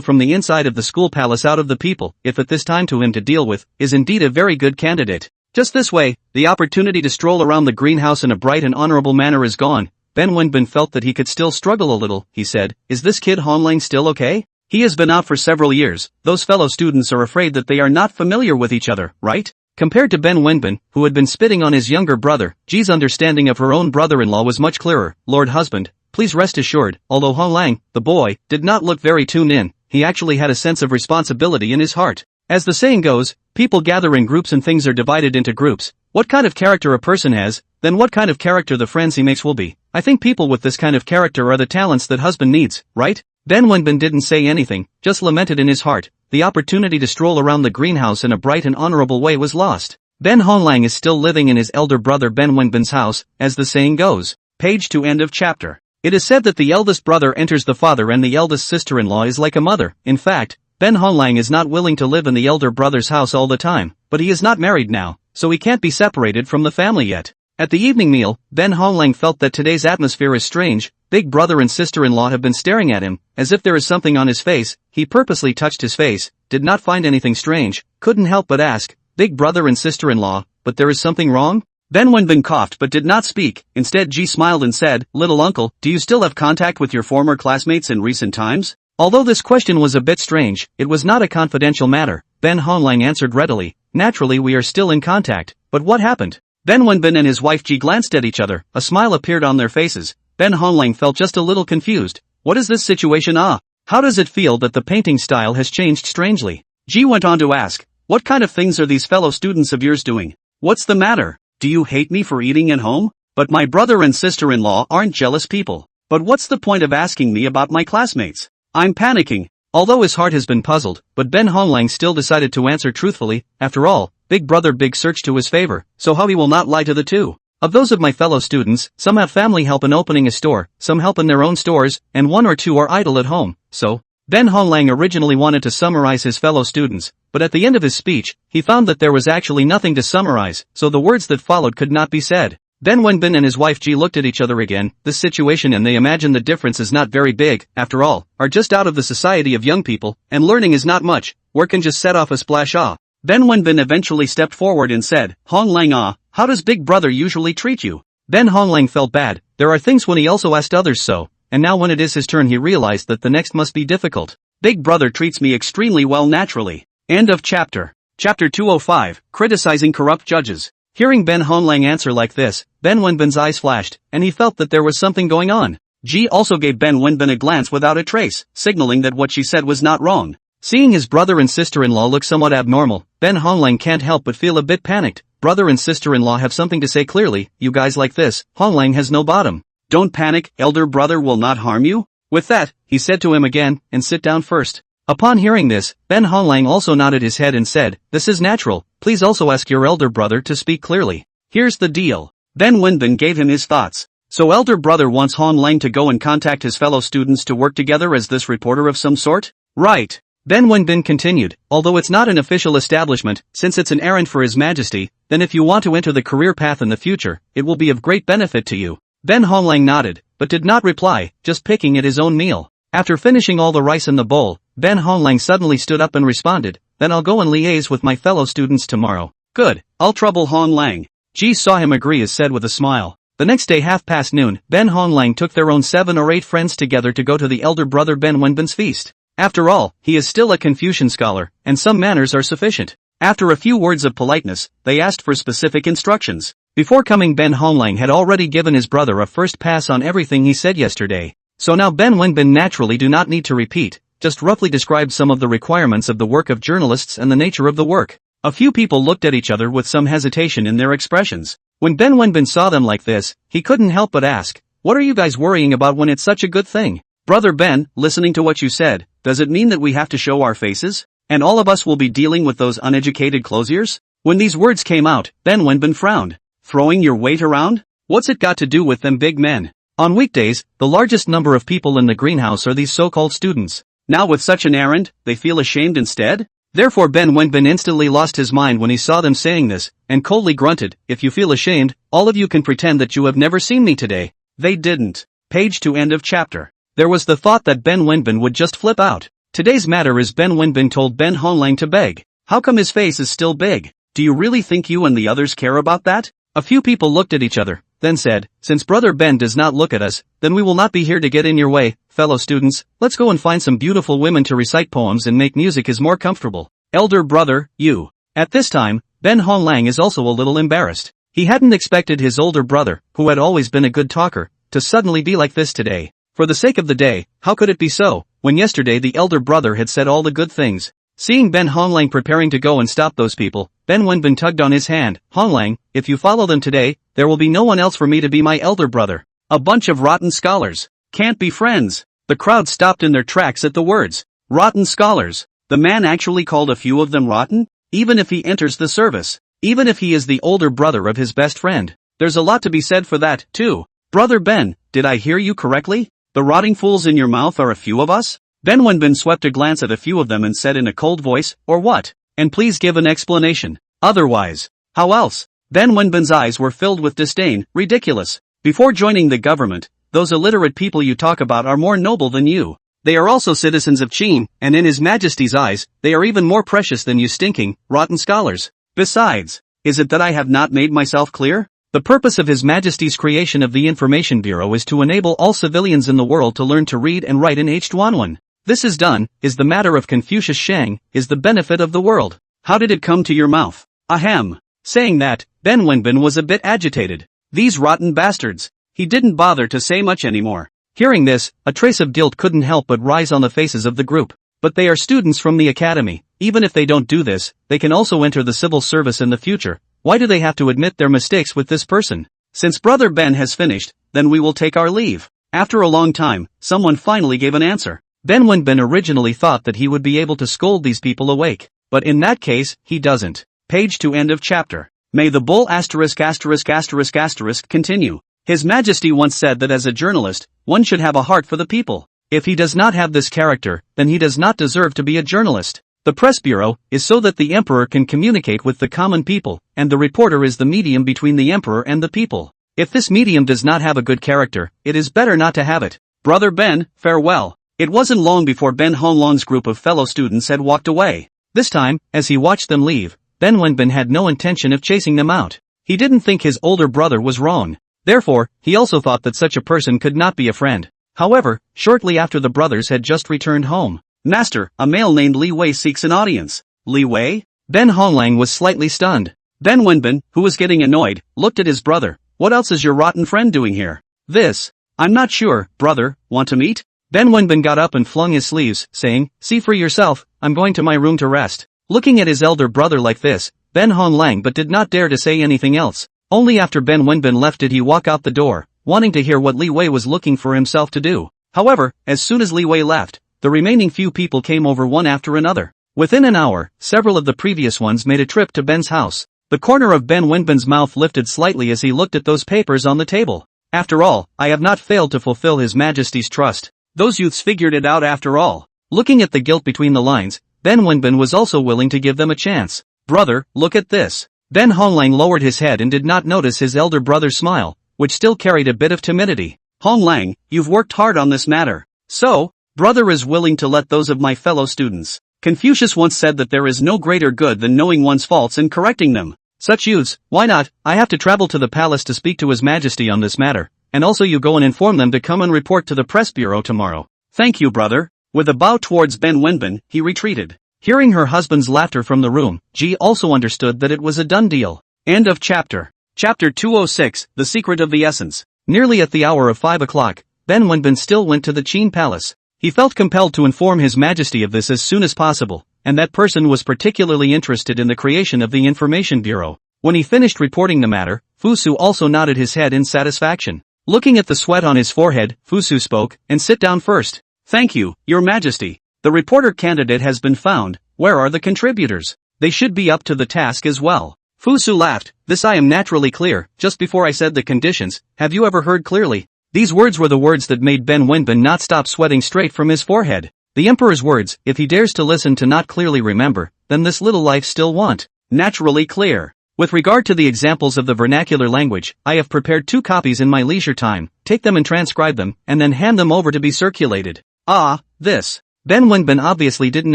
from the inside of the school palace out of the people, if at this time to him to deal with, is indeed a very good candidate. Just this way, the opportunity to stroll around the greenhouse in a bright and honorable manner is gone. Ben Wenbin felt that he could still struggle a little, he said, "Is this kid Honlang still okay? He has been out for several years, those fellow students are afraid that they are not familiar with each other, right?" Compared to Ben Wenbin, who had been spitting on his younger brother, Ji's understanding of her own brother-in-law was much clearer. "Lord husband, please rest assured, although Honlang, the boy, did not look very tuned in, he actually had a sense of responsibility in his heart. As the saying goes, people gather in groups and things are divided into groups. What kind of character a person has, then what kind of character the friends he makes will be. I think people with this kind of character are the talents that husband needs, right?" Ben Wenbin didn't say anything, just lamented in his heart. The opportunity to stroll around the greenhouse in a bright and honorable way was lost. Ben Honlang is still living in his elder brother Ben Wenbin's house, as the saying goes. Page 2. End of chapter. It is said that the eldest brother enters the father and the eldest sister-in-law is like a mother. In fact, Ben Honlang is not willing to live in the elder brother's house all the time, but he is not married now, so he can't be separated from the family yet. At the evening meal, Ben Honglang felt that today's atmosphere is strange. Big brother and sister-in-law have been staring at him, as if there is something on his face. He purposely touched his face, did not find anything strange, couldn't help but ask, big brother and sister-in-law, but there is something wrong? Ben Wenbin coughed but did not speak. Instead Ji smiled and said, little uncle, do you still have contact with your former classmates in recent times? Although this question was a bit strange, it was not a confidential matter. Ben Honglang answered readily, naturally we are still in contact, but what happened? Ben Wenbin and his wife Ji glanced at each other, a smile appeared on their faces. Ben Honglang felt just a little confused. What is this situation? How does it feel that the painting style has changed strangely? Ji went on to ask, what kind of things are these fellow students of yours doing? What's the matter? Do you hate me for eating at home? But my brother and sister-in-law aren't jealous people. But what's the point of asking me about my classmates? I'm panicking. Although his heart has been puzzled, but Ben Honglang still decided to answer truthfully. After all, big brother Big searched to his favor, so how he will not lie to the two. Of those of my fellow students, some have family help in opening a store, some help in their own stores, and 1 or 2 are idle at home. So, Ben Honglang originally wanted to summarize his fellow students, but at the end of his speech, he found that there was actually nothing to summarize, so the words that followed could not be said. Ben Wenbin and his wife Ji looked at each other again, this situation, and they imagined the difference is not very big, after all, are just out of the society of young people, and learning is not much, work can just set off a splash. Ben Wenbin eventually stepped forward and said, Honglang, how does big brother usually treat you? Ben Honglang felt bad, there are things when he also asked others so, and now when it is his turn he realized that the next must be difficult. Big brother treats me extremely well naturally. End of chapter. Chapter 205, Criticizing Corrupt Judges. Hearing Ben Honglang answer like this, Ben Wenbin's eyes flashed, and he felt that there was something going on. Ji also gave Ben Wenbin a glance without a trace, signaling that what she said was not wrong. Seeing his brother and sister-in-law look somewhat abnormal, Ben Honglang can't help but feel a bit panicked. Brother and sister-in-law have something to say clearly, you guys like this, Honglang has no bottom. Don't panic, elder brother will not harm you. With that, he said to him again, and sit down first. Upon hearing this, Ben Honglang also nodded his head and said, this is natural, please also ask your elder brother to speak clearly. Here's the deal. Ben Wenbin gave him his thoughts. So elder brother wants Honglang to go and contact his fellow students to work together as this reporter of some sort? Right. Ben Wenbin continued, although it's not an official establishment, since it's an errand for His Majesty, then if you want to enter the career path in the future, it will be of great benefit to you. Ben Honglang nodded, but did not reply, just picking at his own meal. After finishing all the rice in the bowl, Ben Honglang suddenly stood up and responded, then I'll go and liaise with my fellow students tomorrow. Good, I'll trouble Honglang. Ji saw him agree as said with a smile. The next day past noon, Ben Honglang took their own 7 or 8 friends together to go to the elder brother Ben Wenbin's feast. After all, he is still a Confucian scholar, and some manners are sufficient. After a few words of politeness, they asked for specific instructions. Before coming, Ben Honglang had already given his brother a first pass on everything he said yesterday. So now Ben Wenbin naturally do not need to repeat, just roughly describe some of the requirements of the work of journalists and the nature of the work. A few people looked at each other with some hesitation in their expressions. When Ben Wenbin saw them like this, he couldn't help but ask, what are you guys worrying about when it's such a good thing? Brother Ben, listening to what you said, does it mean that we have to show our faces? And all of us will be dealing with those uneducated clothiers? When these words came out, Ben Wenbin frowned. Throwing your weight around? What's it got to do with them big men? On weekdays, the largest number of people in the greenhouse are these so-called students. Now with such an errand, they feel ashamed instead? Therefore Ben Wenbin instantly lost his mind when he saw them saying this, and coldly grunted, if you feel ashamed, all of you can pretend that you have never seen me today. They didn't. Page to end of chapter. There was the thought that Ben Wenbin would just flip out. Today's matter is Ben Wenbin told Ben Honglang to beg. How come his face is still big? Do you really think you and the others care about that? A few people looked at each other, then said, since brother Ben does not look at us, then we will not be here to get in your way. Fellow students, let's go and find some beautiful women to recite poems and make music is more comfortable. Elder brother, you. At this time, Ben Honglang is also a little embarrassed. He hadn't expected his older brother, who had always been a good talker, to suddenly be like this today. For the sake of the day, how could it be so, when yesterday the elder brother had said all the good things? Seeing Ben Honglang preparing to go and stop those people, Ben Wenbin tugged on his hand. Honglang, if you follow them today, there will be no one else for me to be my elder brother. A bunch of rotten scholars. Can't be friends. The crowd stopped in their tracks at the words. Rotten scholars. The man actually called a few of them rotten? Even if he enters the service. Even if he is the older brother of his best friend. There's a lot to be said for that, too. Brother Ben, did I hear you correctly? The rotting fools in your mouth are a few of us? Ben Wenbin swept a glance at a few of them and said in a cold voice, or what? And please give an explanation. Otherwise, how else? Ben Wenbin's eyes were filled with disdain. Ridiculous. Before joining the government, those illiterate people you talk about are more noble than you. They are also citizens of Qin, and in His Majesty's eyes, they are even more precious than you stinking, rotten scholars. Besides, is it that I have not made myself clear? The purpose of His Majesty's creation of the Information Bureau is to enable all civilians in the world to learn to read and write in H1. This is done, is the matter of Confucius Shang, is the benefit of the world. How did it come to your mouth? Ahem. Saying that, Ben Wenbin was a bit agitated. These rotten bastards. He didn't bother to say much anymore. Hearing this, a trace of guilt couldn't help but rise on the faces of the group. But they are students from the academy. Even if they don't do this, they can also enter the civil service in the future. Why do they have to admit their mistakes with this person? Since Brother Ben has finished, then we will take our leave. After a long time, someone finally gave an answer. Ben Wenbin originally thought that he would be able to scold these people awake. But in that case, he doesn't. Page to end of chapter. May the bull ***** continue. His Majesty once said that as a journalist, one should have a heart for the people. If he does not have this character, then he does not deserve to be a journalist. The press bureau is so that the emperor can communicate with the common people, and the reporter is the medium between the emperor and the people. If this medium does not have a good character, it is better not to have it. Brother Ben, farewell. It wasn't long before Ben Honglong's group of fellow students had walked away. This time, as he watched them leave, Ben Wenbin had no intention of chasing them out. He didn't think his older brother was wrong. Therefore, he also thought that such a person could not be a friend. However, shortly after the brothers had just returned home. Master, a male named Li Wei seeks an audience. Li Wei? Ben Honglang was slightly stunned. Ben Wenbin, who was getting annoyed, looked at his brother. What else is your rotten friend doing here? This. I'm not sure, brother, want to meet? Ben Wenbin got up and flung his sleeves, saying, see for yourself, I'm going to my room to rest. Looking at his elder brother like this, Ben Honglang but did not dare to say anything else. Only after Ben Wenbin left did he walk out the door, wanting to hear what Li Wei was looking for himself to do. However, as soon as Li Wei left, the remaining few people came over one after another. Within an hour, several of the previous ones made a trip to Ben's house. The corner of Ben Wenbin's mouth lifted slightly as he looked at those papers on the table. After all, I have not failed to fulfill His Majesty's trust. Those youths figured it out after all. Looking at the guilt between the lines, Ben Wenbin was also willing to give them a chance. Brother, look at this. Ben Honglang lowered his head and did not notice his elder brother's smile, which still carried a bit of timidity. Honglang, you've worked hard on this matter. So, brother is willing to let those of my fellow students. Confucius once said that there is no greater good than knowing one's faults and correcting them. Such youths, why not? I have to travel to the palace to speak to His Majesty on this matter, and also you go and inform them to come and report to the press bureau tomorrow. Thank you, brother. With a bow towards Ben Wenbin, he retreated. Hearing her husband's laughter from the room, Ji also understood that it was a done deal. End of chapter. Chapter 206, The Secret of the Essence. Nearly at the hour of 5 o'clock, Ben Wenbin still went to the Qin palace. He felt compelled to inform His Majesty of this as soon as possible, and that person was particularly interested in the creation of the Information Bureau. When he finished reporting the matter, Fusu also nodded his head in satisfaction. Looking at the sweat on his forehead, Fusu spoke, and sit down first. Thank you, Your Majesty. The reporter candidate has been found. Where are the contributors? They should be up to the task as well. Fusu laughed. This I am naturally clear. Just before I said the conditions, have you ever heard clearly? These words were the words that made Ben Wenbin not stop sweating straight from his forehead. The emperor's words, if he dares to listen to not clearly remember, then this little life still want. Naturally clear. With regard to the examples of the vernacular language, I have prepared 2 copies in my leisure time. Take them and transcribe them, and then hand them over to be circulated. Ah, this. Ben Wenbin obviously didn't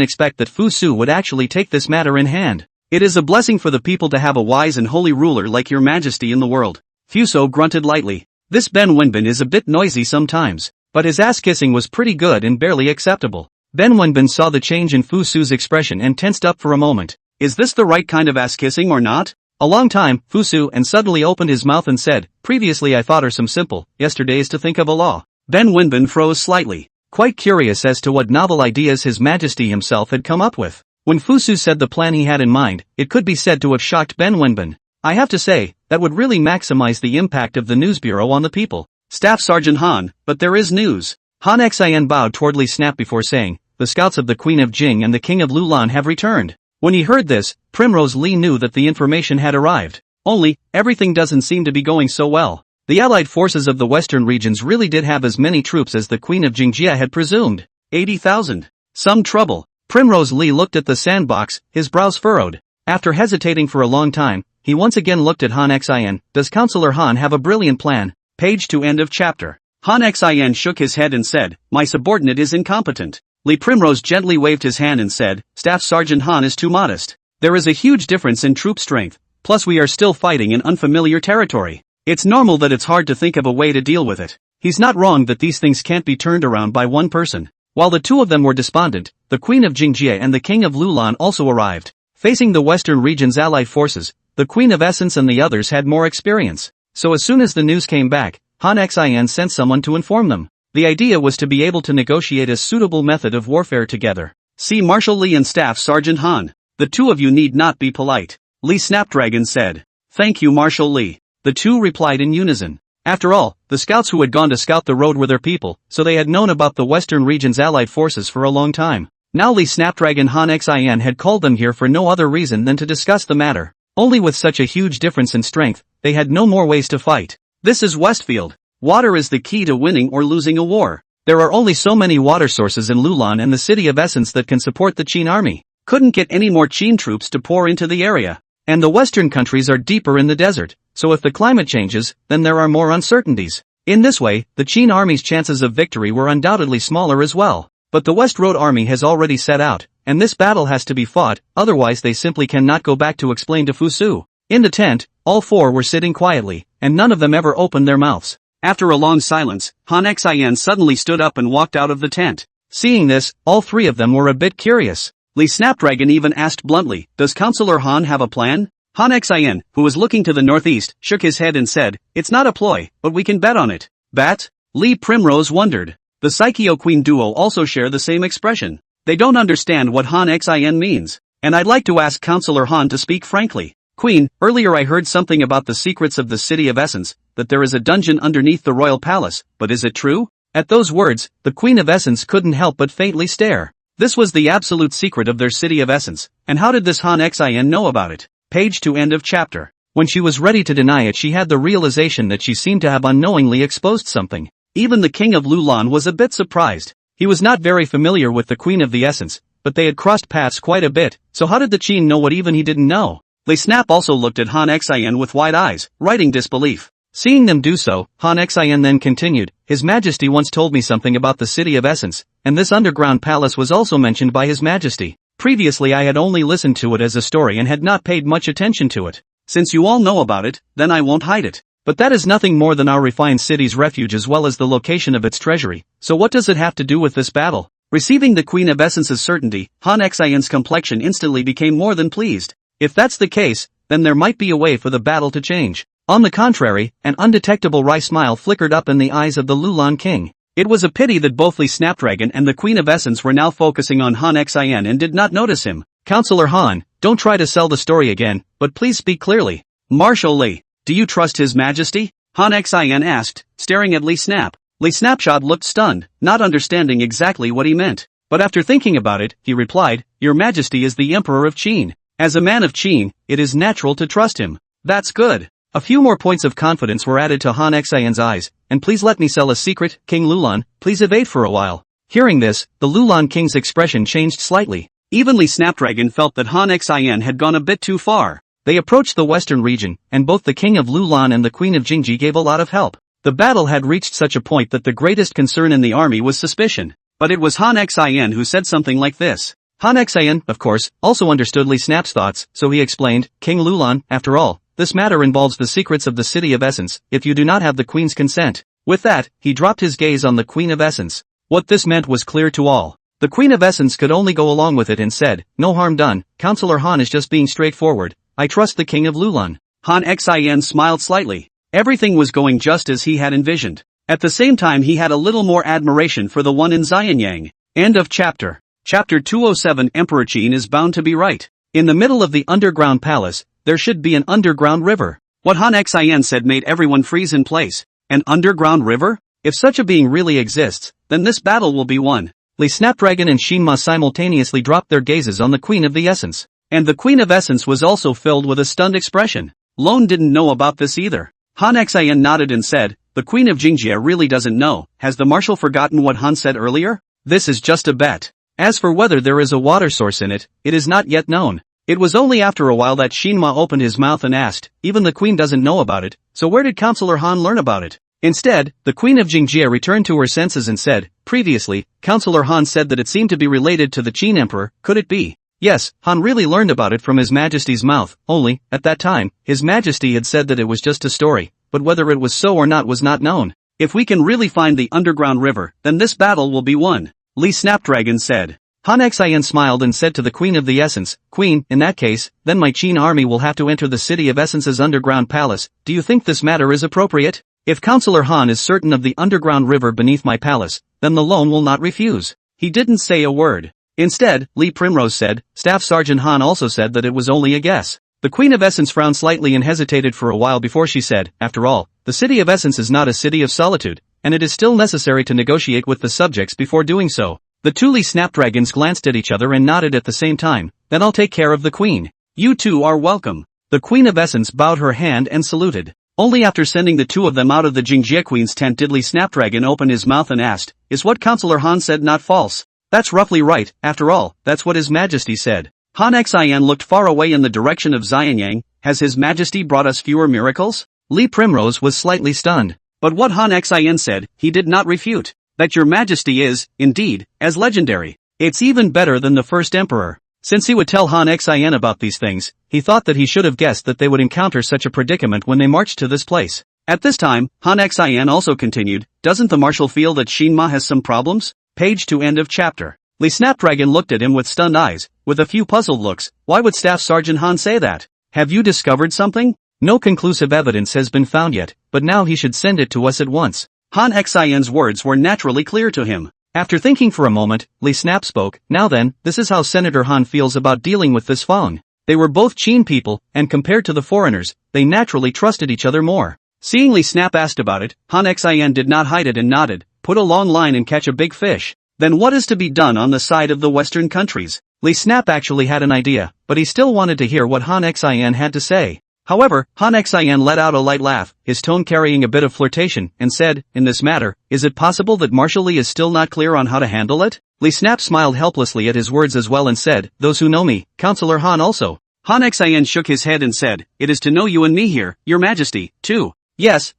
expect that Fusu would actually take this matter in hand. It is a blessing for the people to have a wise and holy ruler like Your Majesty in the world. Fuso grunted lightly. This Ben Wenbin is a bit noisy sometimes, but his ass-kissing was pretty good and barely acceptable. Ben Wenbin saw the change in Fusu's expression and tensed up for a moment. Is this the right kind of ass-kissing or not? A long time, Fusu and suddenly opened his mouth and said, previously I thought her some simple, yesterdays to think of a law. Ben Wenbin froze slightly, quite curious as to what novel ideas His Majesty himself had come up with. When Fusu said the plan he had in mind, it could be said to have shocked Ben Wenbin. I have to say, that would really maximize the impact of the news bureau on the people. Staff Sergeant Han, but there is news. Han Xian bowed toward Li Snap before saying, the scouts of the Queen of Jing and the King of Lulan have returned. When he heard this, Primrose Li knew that the information had arrived. Only, everything doesn't seem to be going so well. The allied forces of the western regions really did have as many troops as the Queen of Jingjia had presumed. 80,000. Some trouble. Primrose Li looked at the sandbox, his brows furrowed. After hesitating for a long time, he once again looked at Han Xin. Does Counselor Han have a brilliant plan? Page to end of chapter. Han Xin shook his head and said, my subordinate is incompetent. Li Primrose gently waved his hand and said, Staff Sergeant Han is too modest. There is a huge difference in troop strength, plus we are still fighting in unfamiliar territory. It's normal that it's hard to think of a way to deal with it. He's not wrong that these things can't be turned around by one person. While the two of them were despondent, the Queen of Jingjie and the King of Lulan also arrived. Facing the Western region's allied forces, the Queen of Essence and the others had more experience. So as soon as the news came back, Han Xin sent someone to inform them. The idea was to be able to negotiate a suitable method of warfare together. See Marshal Li and Staff Sergeant Han. The two of you need not be polite. Li Snapdragon said. Thank you Marshal Li. The two replied in unison. After all, the scouts who had gone to scout the road were their people, so they had known about the Western region's allied forces for a long time. Now Li Snapdragon Han Xin had called them here for no other reason than to discuss the matter. Only with such a huge difference in strength, they had no more ways to fight. This is Westfield. Water is the key to winning or losing a war. There are only so many water sources in Lulan and the City of Essence that can support the Qin army. Couldn't get any more Qin troops to pour into the area. And the Western countries are deeper in the desert, so if the climate changes, then there are more uncertainties. In this way, the Qin army's chances of victory were undoubtedly smaller as well. But the West Road army has already set out, and this battle has to be fought, otherwise they simply cannot go back to explain to Fusu. In the tent, all four were sitting quietly, and none of them ever opened their mouths. After a long silence, Han Xin suddenly stood up and walked out of the tent. Seeing this, all three of them were a bit curious. Li Snapdragon even asked bluntly, does Counselor Han have a plan? Han Xin, who was looking to the northeast, shook his head and said, it's not a ploy, but we can bet on it. Bet? Li Primrose wondered. The Psycho Queen duo also share the same expression. They don't understand what Han Xin means. And I'd like to ask Counselor Han to speak frankly. Queen, earlier I heard something about the secrets of the City of Essence, that there is a dungeon underneath the royal palace, but is it true? At those words, the Queen of Essence couldn't help but faintly stare. This was the absolute secret of their City of Essence, and how did this Han Xin know about it? Page to end of chapter. When she was ready to deny it, she had the realization that she seemed to have unknowingly exposed something. Even the King of Lulan was a bit surprised. He was not very familiar with the Queen of the Essence, but they had crossed paths quite a bit, so how did the Qin know what even he didn't know? Li Snap also looked at Han Xin with wide eyes, writing disbelief. Seeing them do so, Han Xin then continued, His Majesty once told me something about the City of Essence, and this underground palace was also mentioned by His Majesty. Previously I had only listened to it as a story and had not paid much attention to it. Since you all know about it, then I won't hide it. But that is nothing more than our refined city's refuge as well as the location of its treasury, so what does it have to do with this battle? Receiving the Queen of Essence's certainty, Han Xion's complexion instantly became more than pleased. If that's the case, then there might be a way for the battle to change. On the contrary, an undetectable wry smile flickered up in the eyes of the Lulan king. It was a pity that both Li Snapdragon and the Queen of Essence were now focusing on Han Xion and did not notice him. Counselor Han, don't try to sell the story again, but please speak clearly. Marshal Li, do you trust His Majesty? Han Xion asked, staring at Li Snap. Li Snapshot looked stunned, not understanding exactly what he meant. But after thinking about it, he replied, Your Majesty is the Emperor of Qin. As a man of Qin, it is natural to trust him. That's good. A few more points of confidence were added to Han Xion's eyes, and please let me sell a secret, King Lulan, please evade for a while. Hearing this, the Lulan king's expression changed slightly. Even Li Snapdragon felt that Han Xion had gone a bit too far. They approached the western region, and both the King of Lulan and the Queen of Jingji gave a lot of help. The battle had reached such a point that the greatest concern in the army was suspicion. But it was Han Xion who said something like this. Han Xion, of course, also understood Li Snap's thoughts, so he explained, King Lulan, after all, this matter involves the secrets of the City of Essence, if you do not have the Queen's consent. With that, he dropped his gaze on the Queen of Essence. What this meant was clear to all. The Queen of Essence could only go along with it and said, No harm done, Counselor Han is just being straightforward. I trust the King of Lulan. Han Xion smiled slightly. Everything was going just as he had envisioned. At the same time he had a little more admiration for the one in Xianyang. End of chapter. Chapter 207 Emperor Qin is bound to be right. In the middle of the underground palace, there should be an underground river. What Han Xion said made everyone freeze in place. An underground river? If such a being really exists, then this battle will be won. Li Snapdragon and Shinma simultaneously dropped their gazes on the Queen of the Essence. And the Queen of Essence was also filled with a stunned expression. Lone didn't know about this either. Han Xion nodded and said, The Queen of Jingjie really doesn't know. Has the Marshal forgotten what Han said earlier? This is just a bet. As for whether there is a water source in it, it is not yet known. It was only after a while that Shinma opened his mouth and asked, even the queen doesn't know about it, so where did Counselor Han learn about it? Instead, the queen of Jingjie returned to her senses and said, previously, Counselor Han said that it seemed to be related to the Qin Emperor, could it be? Yes, Han really learned about it from His Majesty's mouth, only, at that time, His Majesty had said that it was just a story, but whether it was so or not was not known. If we can really find the underground river, then this battle will be won, Lee Snapdragon said. Han Xian smiled and said to the Queen of the Essence, Queen, in that case, then my Qin army will have to enter the City of Essence's underground palace. Do you think this matter is appropriate? If Counselor Han is certain of the underground river beneath my palace, then the loan will not refuse. He didn't say a word. Instead, Lee Primrose said, Staff Sergeant Han also said that it was only a guess. The Queen of Essence frowned slightly and hesitated for a while before she said, after all, the City of Essence is not a city of solitude, and it is still necessary to negotiate with the subjects before doing so. The two Lee Snapdragons glanced at each other and nodded at the same time. Then I'll take care of the Queen. You two are welcome. The Queen of Essence bowed her hand and saluted. Only after sending the two of them out of the Jingjie Queen's tent did Lee Snapdragon open his mouth and asked, is what Counselor Han said not false? That's roughly right, after all, that's what His Majesty said. Han Xian looked far away in the direction of Xianyang. Has His Majesty brought us fewer miracles? Lee Primrose was slightly stunned. But what Han Xian said, he did not refute. That your Majesty is, indeed, as legendary. It's even better than the first emperor. Since he would tell Han Xian about these things, he thought that he should have guessed that they would encounter such a predicament when they marched to this place. At this time, Han Xian also continued, doesn't the marshal feel that Shinma has some problems? Page to end of chapter. Lee Snapdragon looked at him with stunned eyes, with a few puzzled looks. Why would Staff Sergeant Han say that? Have you discovered something? No conclusive evidence has been found yet, but now he should send it to us at once. Han Xian's words were naturally clear to him. After thinking for a moment, Lee Snap spoke, now then, this is how Senator Han feels about dealing with this Fong. They were both Qin people, and compared to the foreigners, they naturally trusted each other more. Seeing Lee Snap asked about it, Han Xian did not hide it and nodded, put a long line and catch a big fish. Then what is to be done on the side of the Western countries? Lee Snap actually had an idea, but he still wanted to hear what Han Xian had to say. However, Han Xian let out a light laugh, his tone carrying a bit of flirtation, and said, in this matter, is it possible that Marshal Lee is still not clear on how to handle it? Lee Snap smiled helplessly at his words as well and said, those who know me, Counselor Han also. Han Xian shook his head and said, it is to know you and me here, Your Majesty, too. Yes.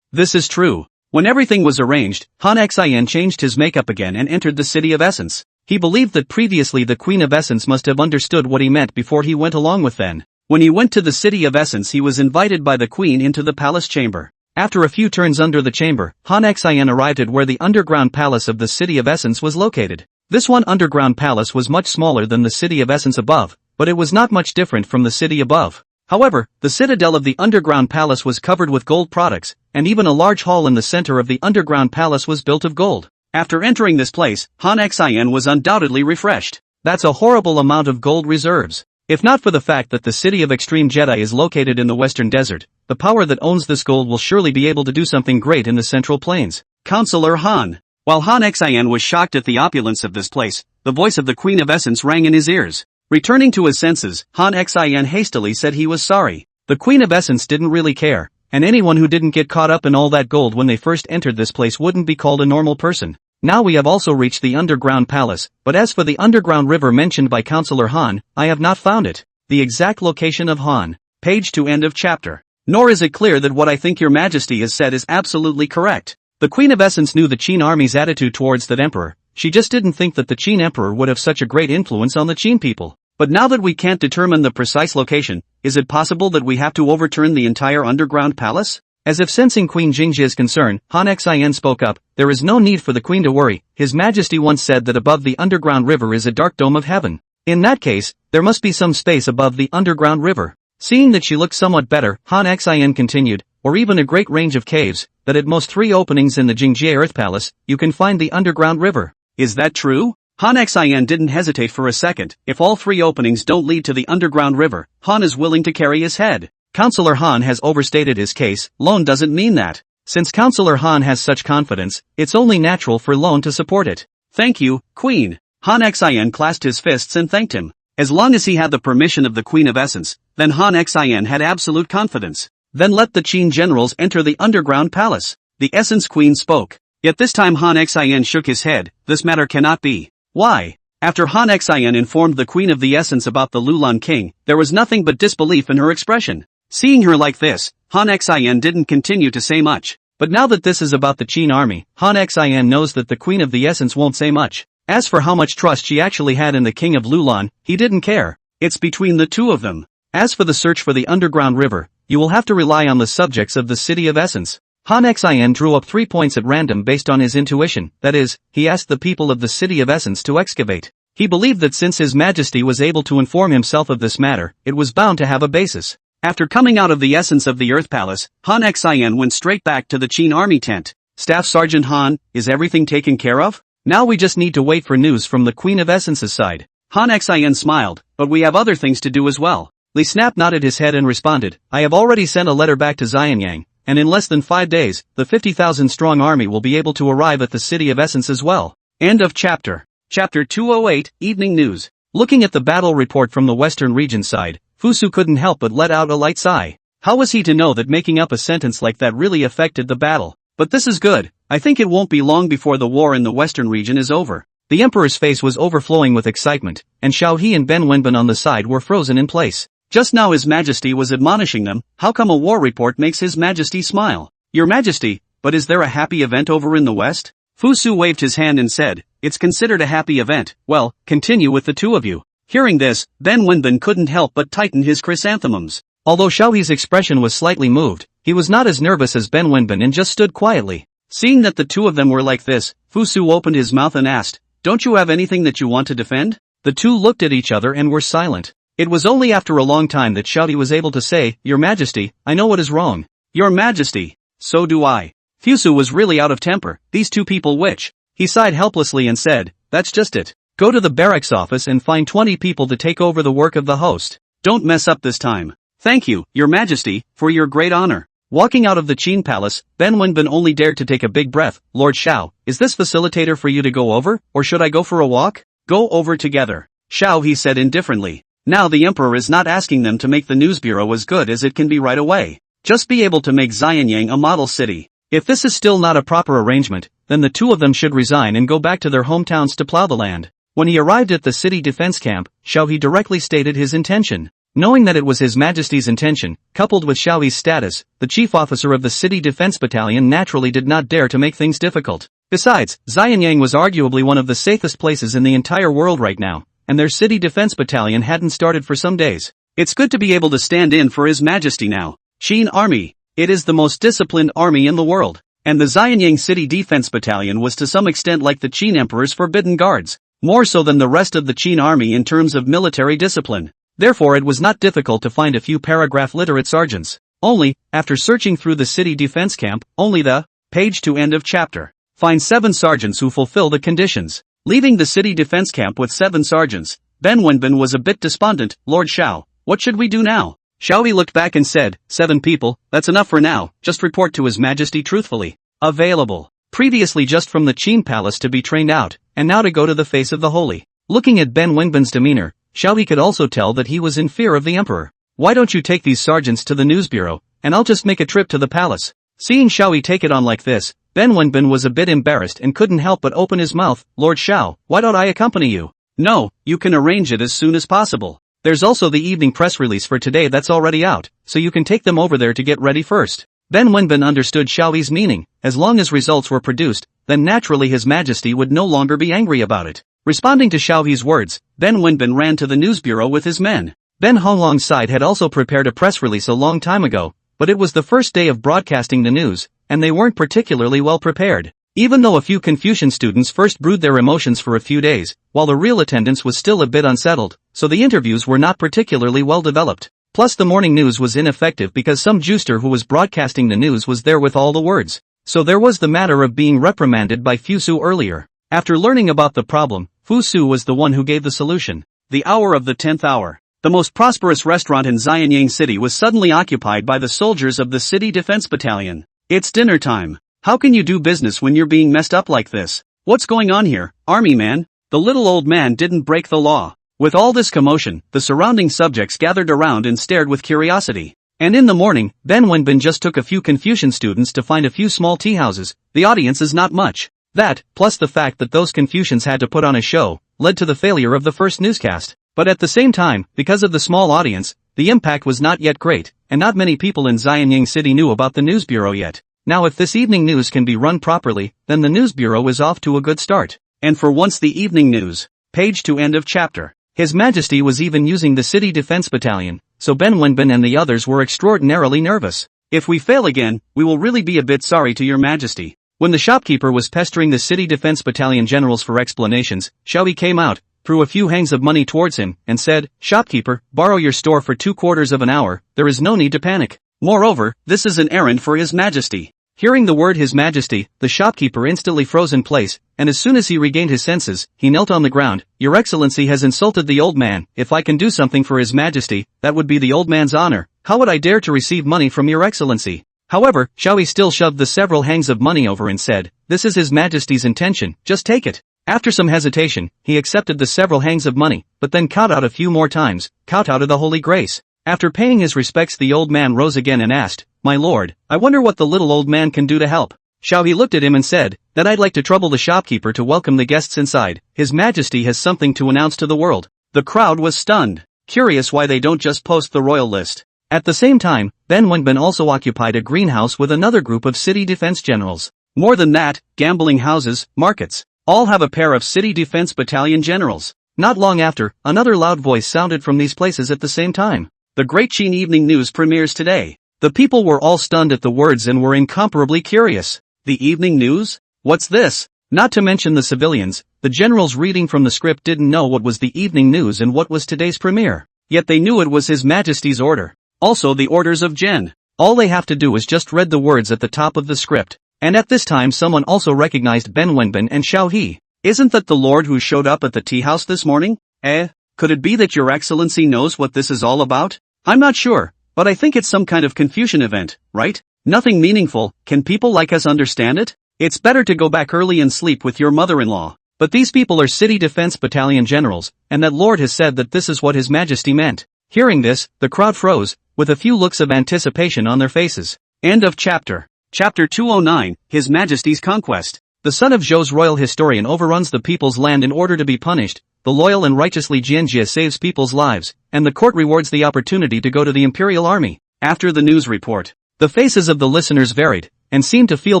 This is true. When everything was arranged, Han Xian changed his makeup again and entered the City of Essence. He believed that previously the Queen of Essence must have understood what he meant before he went along with them. When he went to the City of Essence he was invited by the Queen into the palace chamber. After a few turns under the chamber, Han Xian arrived at where the underground palace of the City of Essence was located. This one underground palace was much smaller than the City of Essence above, but it was not much different from the city above. However, the citadel of the underground palace was covered with gold products, and even a large hall in the center of the underground palace was built of gold. After entering this place, Han Xian was undoubtedly refreshed. That's a horrible amount of gold reserves. If not for the fact that the city of Extreme Jedi is located in the Western Desert, the power that owns this gold will surely be able to do something great in the Central Plains. Counselor Han. While Han Xian was shocked at the opulence of this place, the voice of the Queen of Essence rang in his ears. Returning to his senses, Han Xian hastily said he was sorry. The Queen of Essence didn't really care, and anyone who didn't get caught up in all that gold when they first entered this place wouldn't be called a normal person. Now we have also reached the underground palace, but as for the underground river mentioned by Counselor Han, I have not found it. The exact location of Han. Page to end of chapter. Nor is it clear that what I think Your Majesty has said is absolutely correct. The Queen of Essence knew the Qin army's attitude towards that emperor. She just didn't think that the Qin emperor would have such a great influence on the Qin people. But now that we can't determine the precise location, is it possible that we have to overturn the entire underground palace? As if sensing Queen Jingjie's concern, Han Xian spoke up, there is no need for the Queen to worry. His Majesty once said that above the underground river is a dark dome of heaven. In that case, there must be some space above the underground river. Seeing that she looked somewhat better, Han Xian continued, or even a great range of caves, that at most 3 openings in the Jingjie Earth Palace, you can find the underground river. Is that true? Han Xian didn't hesitate for a second. If all 3 openings don't lead to the underground river, Han is willing to carry his head. Counselor Han has overstated his case. Lone doesn't mean that. Since Counselor Han has such confidence, it's only natural for Lone to support it. Thank you, Queen. Han Xian clasped his fists and thanked him. As long as he had the permission of the Queen of Essence, then Han Xian had absolute confidence. Then let the Qin generals enter the underground palace. The Essence Queen spoke. Yet this time Han Xian shook his head. This matter cannot be. Why? After Han Xin informed the Queen of the Essence about the Lulan King, there was nothing but disbelief in her expression. Seeing her like this, Han Xin didn't continue to say much. But now that this is about the Qin army, Han Xin knows that the Queen of the Essence won't say much. As for how much trust she actually had in the King of Lulan, he didn't care. It's between the two of them. As for the search for the underground river, you will have to rely on the subjects of the City of Essence. Han Xin drew up 3 points at random based on his intuition, that is, he asked the people of the City of Essence to excavate. He believed that since His Majesty was able to inform himself of this matter, it was bound to have a basis. After coming out of the essence of the Earth Palace, Han Xin went straight back to the Qin army tent. Staff Sergeant Han, is everything taken care of? Now we just need to wait for news from the Queen of Essence's side. Han Xin smiled, but we have other things to do as well. Li Snap nodded his head and responded, I have already sent a letter back to Xianyang, and in less than 5 days, the 50,000-strong army will be able to arrive at the City of Essence as well. End of chapter. Chapter 208, Evening News. Looking at the battle report from the Western region side, Fusu couldn't help but let out a light sigh. How was he to know that making up a sentence like that really affected the battle? But this is good. I think it won't be long before the war in the Western region is over. The Emperor's face was overflowing with excitement, and Xiao He and Ben Wenbin on the side were frozen in place. Just now His Majesty was admonishing them, how come a war report makes His Majesty smile? Your Majesty, but is there a happy event over in the West? Fusu waved his hand and said, it's considered a happy event. Well, continue with the two of you. Hearing this, Ben Wenbin couldn't help but tighten his chrysanthemums. Although Xiao He's expression was slightly moved, he was not as nervous as Ben Wenbin and just stood quietly. Seeing that the two of them were like this, Fusu opened his mouth and asked, don't you have anything that you want to defend? The two looked at each other and were silent. It was only after a long time that Xiao He was able to say, Your Majesty, I know what is wrong. Your Majesty. So do I. Fusu was really out of temper, these two people which. He sighed helplessly and said, that's just it. Go to the barracks office and find 20 people to take over the work of the host. Don't mess up this time. Thank you, Your Majesty, for your great honor. Walking out of the Qin Palace, Ben Wenbin only dared to take a big breath. Lord Xiao, is this facilitator for you to go over, or should I go for a walk? Go over together. Xiao he said indifferently. Now the Emperor is not asking them to make the news bureau as good as it can be right away. Just be able to make Xianyang a model city. If this is still not a proper arrangement, then the two of them should resign and go back to their hometowns to plow the land. When he arrived at the city defense camp, Xiao He directly stated his intention. Knowing that it was His Majesty's intention, coupled with Xiao He's status, the chief officer of the city defense battalion naturally did not dare to make things difficult. Besides, Xianyang was arguably one of the safest places in the entire world right now, and their city defense battalion hadn't started for some days. It's good to be able to stand in for His Majesty now. Qin Army. It is the most disciplined army in the world, and the Xianyang City Defense Battalion was to some extent like the Qin Emperor's forbidden guards, more so than the rest of the Qin army in terms of military discipline. Therefore it was not difficult to find a few paragraph literate sergeants. Only, after searching through the city defense camp, only the page to end of chapter. Find 7 sergeants who fulfill the conditions. Leaving the city defense camp with 7 sergeants, Ben Wenbin was a bit despondent. Lord Xiao, what should we do now? Xiao He looked back and said, 7 people, that's enough for now, just report to His Majesty truthfully. Available. Previously just from the Qin Palace to be trained out, and now to go to the face of the holy. Looking at Ben Wenbin's demeanor, Xiao He could also tell that he was in fear of the Emperor. Why don't you take these sergeants to the news bureau, and I'll just make a trip to the palace. Seeing Xiao He take it on like this, Ben Wenbin was a bit embarrassed and couldn't help but open his mouth. Lord Xiao, why don't I accompany you? No, you can arrange it as soon as possible. There's also the evening press release for today that's already out, so you can take them over there to get ready first. Ben Wenbin understood Xiao He's meaning. As long as results were produced, then naturally His Majesty would no longer be angry about it. Responding to Xiao He's words, Ben Wenbin ran to the news bureau with his men. Ben Honglong's side had also prepared a press release a long time ago, but it was the first day of broadcasting the news, and they weren't particularly well prepared. Even though a few Confucian students first brewed their emotions for a few days, while the real attendance was still a bit unsettled, so the interviews were not particularly well developed. Plus the morning news was ineffective because some juicer who was broadcasting the news was there with all the words. So there was the matter of being reprimanded by Fusu earlier. After learning about the problem, Fusu was the one who gave the solution. The hour of the 10th hour. The most prosperous restaurant in Xianyang City was suddenly occupied by the soldiers of the City Defense Battalion. It's dinner time. How can you do business when you're being messed up like this? What's going on here, army man? The little old man didn't break the law. With all this commotion, the surrounding subjects gathered around and stared with curiosity. And in the morning, Ben Wenbin just took a few Confucian students to find a few small tea houses. The audience is not much. That, plus the fact that those Confucians had to put on a show, led to the failure of the first newscast. But at the same time, because of the small audience, the impact was not yet great, and not many people in Xianying City knew about the news bureau yet. Now if this evening news can be run properly, then the news bureau is off to a good start. And for once the evening news. Page to end of chapter. His Majesty was even using the City Defense Battalion, so Ben Wenbin and the others were extraordinarily nervous. If we fail again, we will really be a bit sorry to your Majesty. When the shopkeeper was pestering the City Defense Battalion generals for explanations, Xiaoyi came out, threw a few hangs of money towards him, and said, "Shopkeeper, borrow your store for 2/4 of an hour, there is no need to panic. Moreover, this is an errand for His Majesty." Hearing the word His Majesty, the shopkeeper instantly froze in place, and as soon as he regained his senses, he knelt on the ground. "Your Excellency has insulted the old man. If I can do something for His Majesty, that would be the old man's honor. How would I dare to receive money from your Excellency?" However, Xiaoyi still shoved the several hangs of money over and said, "This is His Majesty's intention, just take it." After some hesitation, he accepted the several hangs of money, but then kowtowed a few more times, kowtowed to the Holy Grace. After paying his respects, the old man rose again and asked, "My lord, I wonder what the little old man can do to help." Xiaoyi looked at him and said, "That I'd like to trouble the shopkeeper to welcome the guests inside. His Majesty has something to announce to the world." The crowd was stunned, curious why they don't just post the royal list. At the same time, Ben Wenbin also occupied a greenhouse with another group of city defense generals. More than that, gambling houses, markets, all have a pair of City Defense Battalion generals. Not long after, another loud voice sounded from these places at the same time. "The Great Qin Evening News premieres today." The people were all stunned at the words and were incomparably curious. The evening news? What's this? Not to mention the civilians, the generals reading from the script didn't know what was the evening news and what was today's premiere. Yet they knew it was His Majesty's order. Also the orders of Gen. All they have to do is just read the words at the top of the script. And at this time someone also recognized Ben Wenbin and Xiao He. "Isn't that the lord who showed up at the tea house this morning? Could it be that your Excellency knows what this is all about?" "I'm not sure, but I think it's some kind of Confucian event, right? Nothing meaningful. Can people like us understand it? It's better to go back early and sleep with your mother-in-law." But these people are City Defense Battalion generals, and that lord has said that this is what His Majesty meant. Hearing this, the crowd froze, with a few looks of anticipation on their faces. End of chapter. Chapter 209, His Majesty's Conquest. The son of Zhou's royal historian overruns the people's land in order to be punished. The loyal and righteously Jianjie saves people's lives, and the court rewards the opportunity to go to the imperial army. After the news report, the faces of the listeners varied, and seemed to feel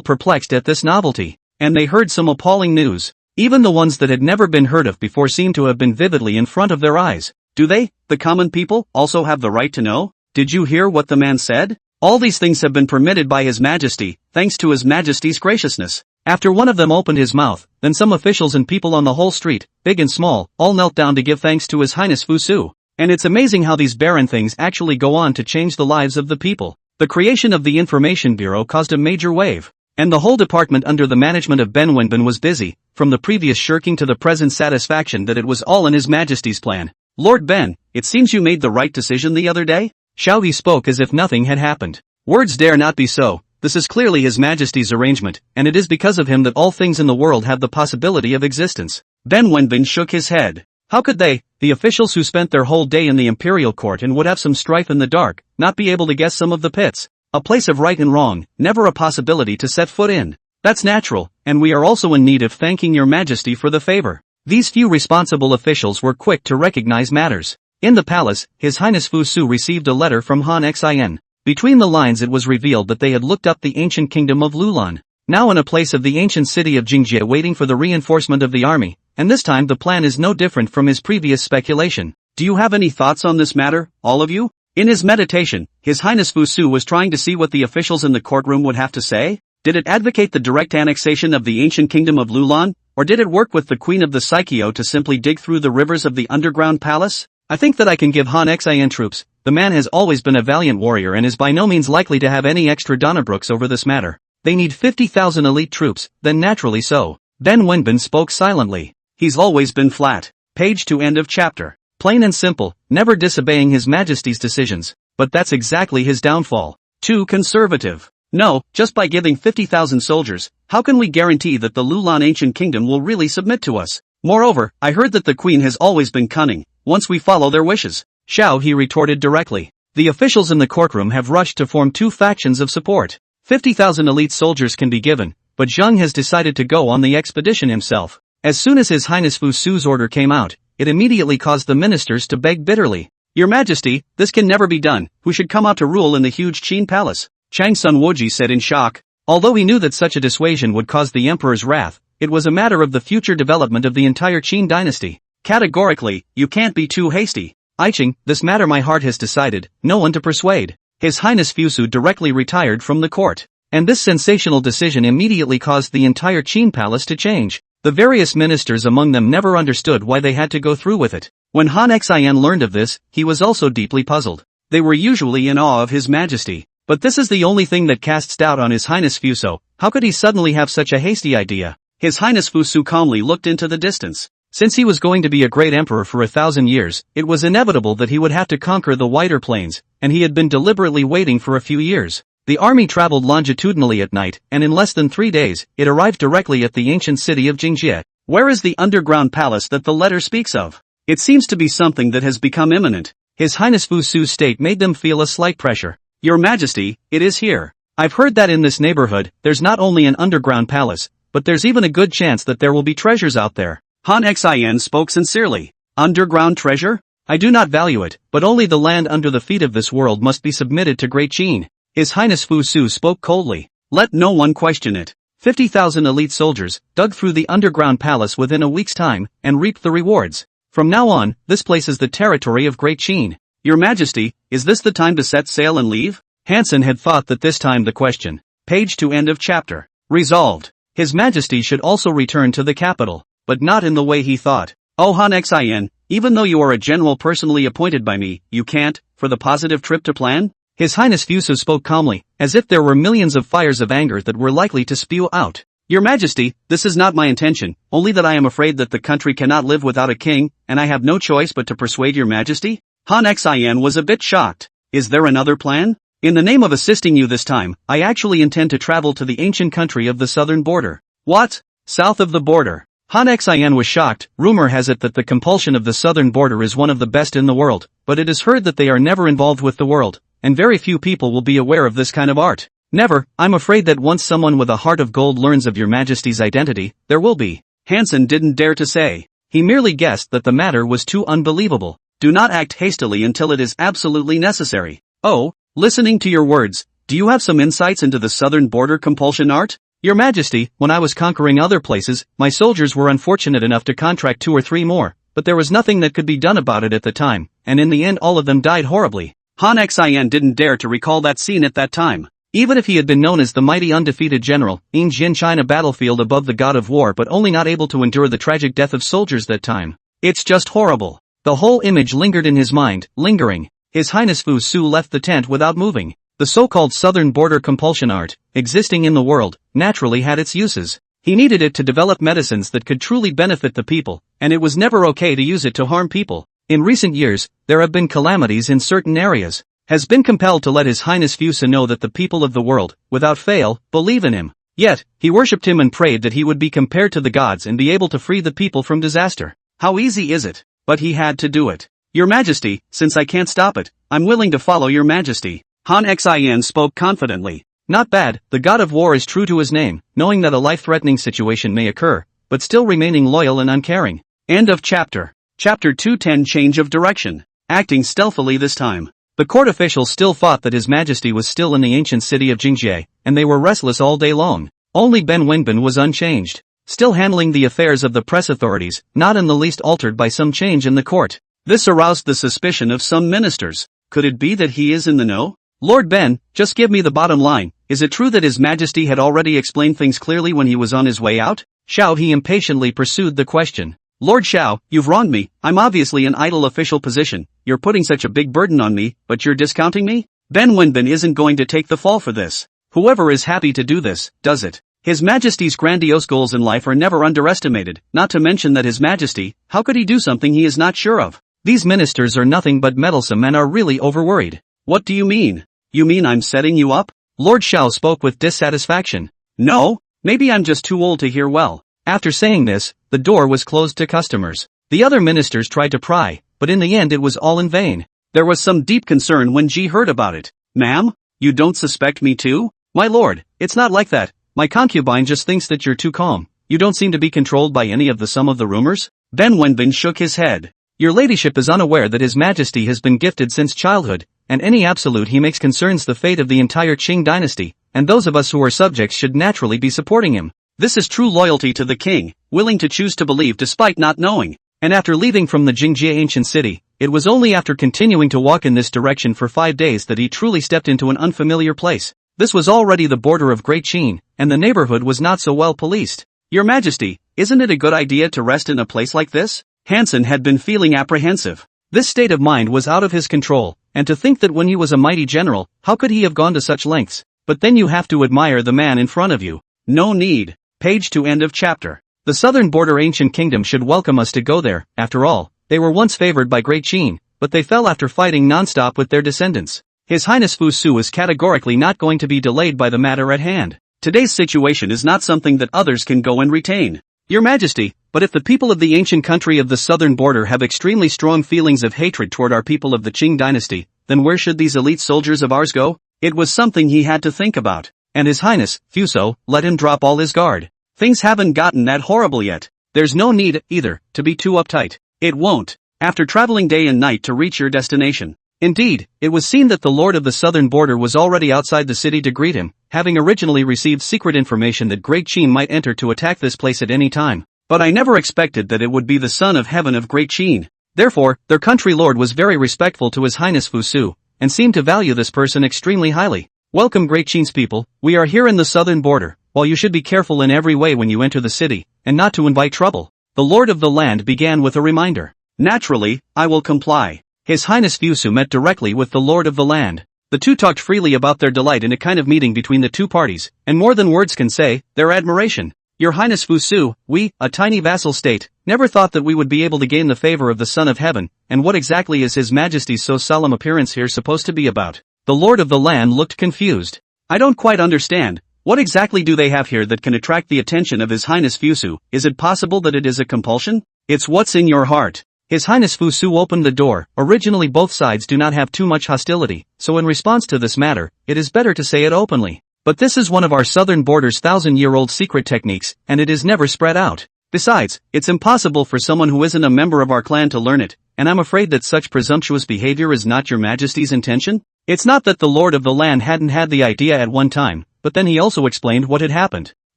perplexed at this novelty. And they heard some appalling news. Even the ones that had never been heard of before seemed to have been vividly in front of their eyes. Do they, the common people, also have the right to know? Did you hear what the man said? All these things have been permitted by His Majesty, thanks to His Majesty's graciousness. After one of them opened his mouth, then some officials and people on the whole street, big and small, all knelt down to give thanks to His Highness Fusu. And it's amazing how these barren things actually go on to change the lives of the people. The creation of the Information Bureau caused a major wave. And the whole department under the management of Ben Wenbin was busy, from the previous shirking to the present satisfaction that it was all in His Majesty's plan. "Lord Ben, it seems you made the right decision the other day?" Xiao He spoke as if nothing had happened. "Words dare not be so. This is clearly His Majesty's arrangement, and it is because of him that all things in the world have the possibility of existence." Ben Wenbin shook his head. How could they, the officials who spent their whole day in the imperial court and would have some strife in the dark, not be able to guess some of the pits? A place of right and wrong, never a possibility to set foot in. That's natural, and we are also in need of thanking your Majesty for the favor. These few responsible officials were quick to recognize matters. In the palace, His Highness Fusu received a letter from Han Xin. Between the lines it was revealed that they had looked up the ancient kingdom of Lulan, now in a place of the ancient city of Jingjie waiting for the reinforcement of the army, and this time the plan is no different from his previous speculation. Do you have any thoughts on this matter, all of you? In his meditation, His Highness Fusu was trying to see what the officials in the courtroom would have to say. Did it advocate the direct annexation of the ancient kingdom of Lulan, or did it work with the Queen of the Psycheo to simply dig through the rivers of the underground palace? I think that I can give Han Xin troops. The man has always been a valiant warrior and is by no means likely to have any extra Donnabrooks over this matter. They need 50,000 elite troops, then naturally so. Ben Wenbin spoke silently. He's always been flat. Page to end of chapter. Plain and simple, never disobeying His Majesty's decisions. But that's exactly his downfall. Too conservative. No, just by giving 50,000 soldiers, how can we guarantee that the Lulan ancient kingdom will really submit to us? Moreover, I heard that the queen has always been cunning, once we follow their wishes. Xiao He retorted directly. The officials in the courtroom have rushed to form two factions of support. 50,000 elite soldiers can be given, but Zheng has decided to go on the expedition himself. As soon as His Highness Fusu's order came out, it immediately caused the ministers to beg bitterly. "Your Majesty, this can never be done. Who should come out to rule in the huge Qin palace?" Chang Sunwoji said in shock. Although he knew that such a dissuasion would cause the emperor's wrath, it was a matter of the future development of the entire Qin dynasty. "Categorically, you can't be too hasty. Iching, this matter my heart has decided, no one to persuade." His Highness Fusu directly retired from the court. And this sensational decision immediately caused the entire Qin palace to change. The various ministers among them never understood why they had to go through with it. When Han Xian learned of this, he was also deeply puzzled. They were usually in awe of His Majesty. But this is the only thing that casts doubt on His Highness Fuso. How could he suddenly have such a hasty idea? His Highness Fusu calmly looked into the distance. Since he was going to be a great emperor for 1,000 years, it was inevitable that he would have to conquer the wider plains, and he had been deliberately waiting for a few years. The army traveled longitudinally at night, and in less than 3 days, it arrived directly at the ancient city of Jingjie. Where is the underground palace that the letter speaks of? It seems to be something that has become imminent. His Highness Fusu's state made them feel a slight pressure. "Your Majesty, it is here. I've heard that in this neighborhood, there's not only an underground palace, but there's even a good chance that there will be treasures out there." Han Xian spoke sincerely. "Underground treasure? I do not value it, but only the land under the feet of this world must be submitted to Great Qin." His Highness Fusu spoke coldly. "Let no one question it. 50,000 elite soldiers dug through the underground palace within a week's time and reaped the rewards. From now on, this place is the territory of Great Qin. Your Majesty, is this the time to set sail and leave?" Hansen had thought that this time the question. Page to end of chapter. Resolved. His Majesty should also return to the capital, but not in the way he thought. "Oh Han Xian, even though you are a general personally appointed by me, you can't, for the positive trip to plan?" His Highness Fuso spoke calmly, as if there were millions of fires of anger that were likely to spew out. "Your Majesty, this is not my intention, only that I am afraid that the country cannot live without a king, and I have no choice but to persuade your Majesty." Han Xian was a bit shocked. "Is there another plan? In the name of assisting you this time, I actually intend to travel to the ancient country of the southern border." "What? South of the border?" Han Xian was shocked. Rumor has it that the compulsion of the southern border is one of the best in the world, but it is heard that they are never involved with the world, and very few people will be aware of this kind of art. "Never, I'm afraid that once someone with a heart of gold learns of your Majesty's identity, there will be." Hansen didn't dare to say. He merely guessed that the matter was too unbelievable. "Do not act hastily until it is absolutely necessary." "Oh, listening to your words, do you have some insights into the southern border compulsion art?" "Your Majesty, when I was conquering other places, my soldiers were unfortunate enough to contract 2 or 3 more, but there was nothing that could be done about it at the time, and in the end all of them died horribly." Han Xian didn't dare to recall that scene at that time. Even if he had been known as the mighty undefeated general, in Jin China battlefield above the god of war but only not able to endure the tragic death of soldiers that time. It's just horrible. The whole image lingered in his mind, lingering. His Highness Fusu left the tent without moving. The so-called southern border compulsion art, existing in the world, naturally had its uses. He needed it to develop medicines that could truly benefit the people, and it was never okay to use it to harm people. In recent years, there have been calamities in certain areas. Has been compelled to let His Highness Fusa know that the people of the world, without fail, believe in him. Yet, he worshipped him and prayed that he would be compared to the gods and be able to free the people from disaster. How easy is it? But he had to do it. "Your Majesty, since I can't stop it, I'm willing to follow your Majesty." Han Xian spoke confidently. "Not bad, the god of war is true to his name, knowing that a life-threatening situation may occur, but still remaining loyal and uncaring." End of chapter. Chapter 210 Change of direction. Acting stealthily this time. The court officials still thought that His Majesty was still in the ancient city of Jingjie, and they were restless all day long. Only Ben Wenbin was unchanged, still handling the affairs of the press authorities, not in the least altered by some change in the court. This aroused the suspicion of some ministers. Could it be that he is in the know? "Lord Ben, just give me the bottom line. Is it true that His Majesty had already explained things clearly when he was on his way out?" Xiao He impatiently pursued the question. "Lord Xiao, you've wronged me. I'm obviously in idle official position. You're putting such a big burden on me, but you're discounting me? Ben Wenbin isn't going to take the fall for this. Whoever is happy to do this, does it. His Majesty's grandiose goals in life are never underestimated, not to mention that His Majesty, how could he do something he is not sure of? These ministers are nothing but meddlesome and are really overworried." "What do you mean? You mean I'm setting you up?" Lord Xiao spoke with dissatisfaction. "No, maybe I'm just too old to hear well." After saying this, the door was closed to customers. The other ministers tried to pry, but in the end it was all in vain. There was some deep concern when Ji heard about it. "Ma'am, you don't suspect me too?" "My lord, it's not like that. My concubine just thinks that you're too calm. You don't seem to be controlled by any of some of the rumors? Ben Wenbin shook his head. Your ladyship is unaware that His Majesty has been gifted since childhood, and any absolute he makes concerns the fate of the entire Qing Dynasty, and those of us who are subjects should naturally be supporting him. This is true loyalty to the king, willing to choose to believe despite not knowing. And after leaving from the Jingjie ancient city, it was only after continuing to walk in this direction for 5 days that he truly stepped into an unfamiliar place. This was already the border of Great Qin, and the neighborhood was not so well policed. Your Majesty, isn't it a good idea to rest in a place like this? Hansen had been feeling apprehensive. This state of mind was out of his control, and to think that when he was a mighty general, how could he have gone to such lengths? But then you have to admire the man in front of you. No need. Page to end of chapter. The southern border ancient kingdom should welcome us to go there. After all, they were once favored by Great Qin, but they fell after fighting non-stop with their descendants. His Highness Fu Su is categorically not going to be delayed by the matter at hand. Today's situation is not something that others can go and retain. Your Majesty, but if the people of the ancient country of the southern border have extremely strong feelings of hatred toward our people of the Qing Dynasty, then where should these elite soldiers of ours go? It was something he had to think about. And His Highness, Fuso, let him drop all his guard. Things haven't gotten that horrible yet. There's no need, either, to be too uptight. It won't. After traveling day and night to reach your destination. Indeed, it was seen that the Lord of the southern border was already outside the city to greet him, having originally received secret information that Great Qin might enter to attack this place at any time. But I never expected that it would be the son of heaven of Great Qin. Therefore, their country lord was very respectful to His Highness Fu Su, and seemed to value this person extremely highly. Welcome Great Qin's people, we are here in the southern border, while you should be careful in every way when you enter the city, and not to invite trouble. The lord of the land began with a reminder. Naturally, I will comply. His Highness Fu Su met directly with the lord of the land. The two talked freely about their delight in a kind of meeting between the two parties, and more than words can say, their admiration. Your Highness Fu Su, we, a tiny vassal state, never thought that we would be able to gain the favor of the Son of Heaven, and what exactly is His Majesty's so solemn appearance here supposed to be about? The lord of the land looked confused. I don't quite understand. What exactly do they have here that can attract the attention of His Highness Fu Su? Is it possible that it is a compulsion? It's what's in your heart. His Highness Fu Su opened the door. Originally both sides do not have too much hostility, so in response to this matter, it is better to say it openly. But this is one of our southern border's 1,000-year-old secret techniques, and it is never spread out. Besides, it's impossible for someone who isn't a member of our clan to learn it, and I'm afraid that such presumptuous behavior is not Your Majesty's intention? It's not that the lord of the land hadn't had the idea at one time, but then he also explained what had happened.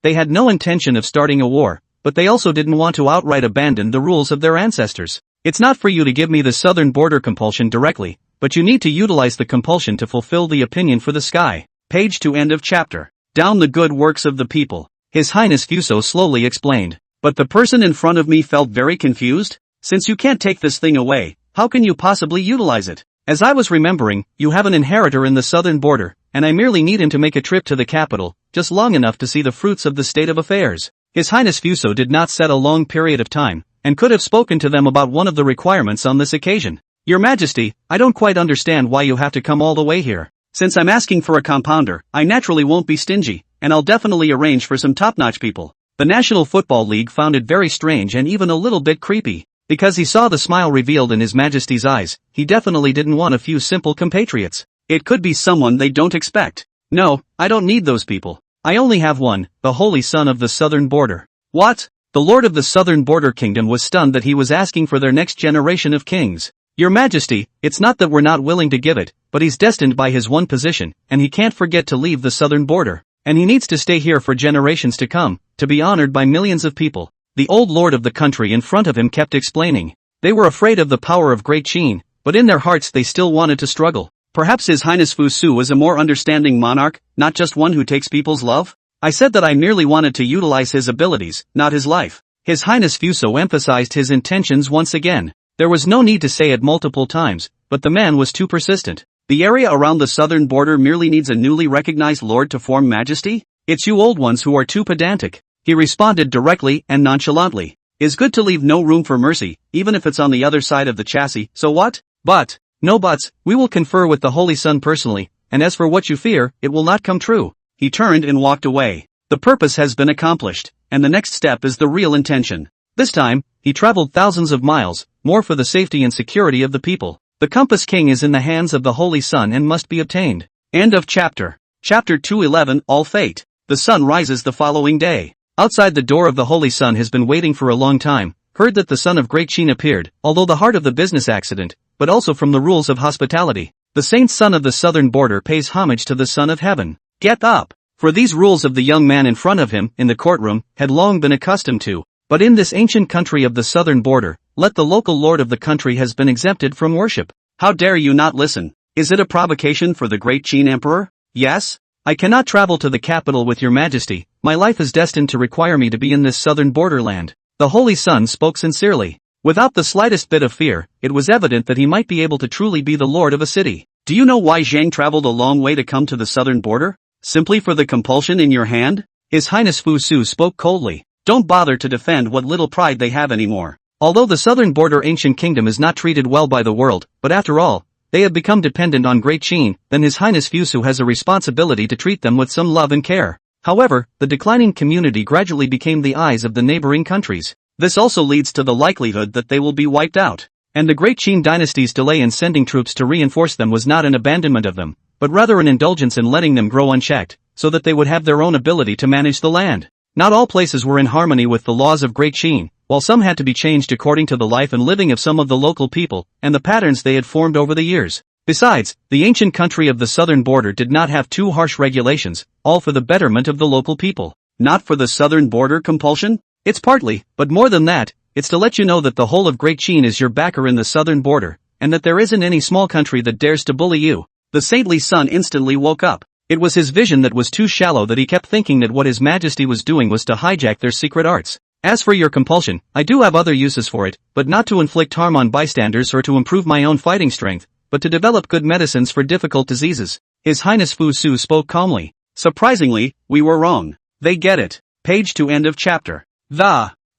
They had no intention of starting a war, but they also didn't want to outright abandon the rules of their ancestors. It's not for you to give me the southern border compulsion directly, but you need to utilize the compulsion to fulfill the opinion for the sky. Page to end of chapter. Down the good works of the people. His Highness Fuso slowly explained. But the person in front of me felt very confused. Since you can't take this thing away, how can you possibly utilize it? As I was remembering, you have an inheritor in the southern border, and I merely need him to make a trip to the capital, just long enough to see the fruits of the state of affairs. His Highness Fuso did not set a long period of time, and could have spoken to them about one of the requirements on this occasion. Your Majesty, I don't quite understand why you have to come all the way here. Since I'm asking for a compounder, I naturally won't be stingy, and I'll definitely arrange for some top-notch people. The National Football League found it very strange and even a little bit creepy. Because he saw the smile revealed in His Majesty's eyes, he definitely didn't want a few simple compatriots. It could be someone they don't expect. No, I don't need those people. I only have one, the Holy Son of the Southern Border. What? The Lord of the Southern Border Kingdom was stunned that he was asking for their next generation of kings. Your Majesty, it's not that we're not willing to give it, but he's destined by his one position, and he can't forget to leave the southern border. And he needs to stay here for generations to come, to be honored by millions of people. The old lord of the country in front of him kept explaining. They were afraid of the power of Great Qin, but in their hearts they still wanted to struggle. Perhaps His Highness Fu Su was a more understanding monarch, not just one who takes people's love? I said that I merely wanted to utilize his abilities, not his life. His Highness Fuso emphasized his intentions once again. There was no need to say it multiple times, but the man was too persistent. The area around the southern border merely needs a newly recognized lord to form majesty? It's you old ones who are too pedantic. He responded directly and nonchalantly. It's good to leave no room for mercy, even if it's on the other side of the chassis, so what? But, no buts, we will confer with the Holy Son personally, and as for what you fear, it will not come true. He turned and walked away. The purpose has been accomplished, and the next step is the real intention. This time, he traveled thousands of miles, more for the safety and security of the people. The Compass King is in the hands of the Holy Sun and must be obtained. End of chapter. Chapter 211 All Fate. The sun rises the following day. Outside the door of the Holy Sun has been waiting for a long time, heard that the son of great Qin appeared, although the heart of the business accident, but also from the rules of hospitality. The saint son of the southern border pays homage to the son of heaven. Get up! For these rules of the young man in front of him, in the courtroom, had long been accustomed to. But in this ancient country of the southern border, let the local lord of the country has been exempted from worship. How dare you not listen? Is it a provocation for the great Qin emperor? Yes? I cannot travel to the capital with your majesty, my life is destined to require me to be in this southern borderland. The Holy Sun spoke sincerely. Without the slightest bit of fear, it was evident that he might be able to truly be the lord of a city. Do you know why Zhang traveled a long way to come to the southern border? Simply for the compulsion in your hand? His Highness Fu Su spoke coldly. Don't bother to defend what little pride they have anymore. Although the southern border ancient kingdom is not treated well by the world, but after all, they have become dependent on great Qin, then His Highness Fu Su has a responsibility to treat them with some love and care. However, the declining community gradually became the eyes of the neighboring countries. This also leads to the likelihood that they will be wiped out. And the great Qin dynasty's delay in sending troops to reinforce them was not an abandonment of them, but rather an indulgence in letting them grow unchecked, so that they would have their own ability to manage the land. Not all places were in harmony with the laws of great Qin, while some had to be changed according to the life and living of some of the local people, and the patterns they had formed over the years. Besides, the ancient country of the southern border did not have too harsh regulations, all for the betterment of the local people. Not for the southern border compulsion? It's partly, but more than that, it's to let you know that the whole of great Qin is your backer in the southern border, and that there isn't any small country that dares to bully you. The saintly son instantly woke up. It was his vision that was too shallow that he kept thinking that what His Majesty was doing was to hijack their secret arts. As for your compulsion, I do have other uses for it, but not to inflict harm on bystanders or to improve my own fighting strength, but to develop good medicines for difficult diseases. His Highness Fu Su spoke calmly. Surprisingly, we were wrong. They get it. Page to end of chapter.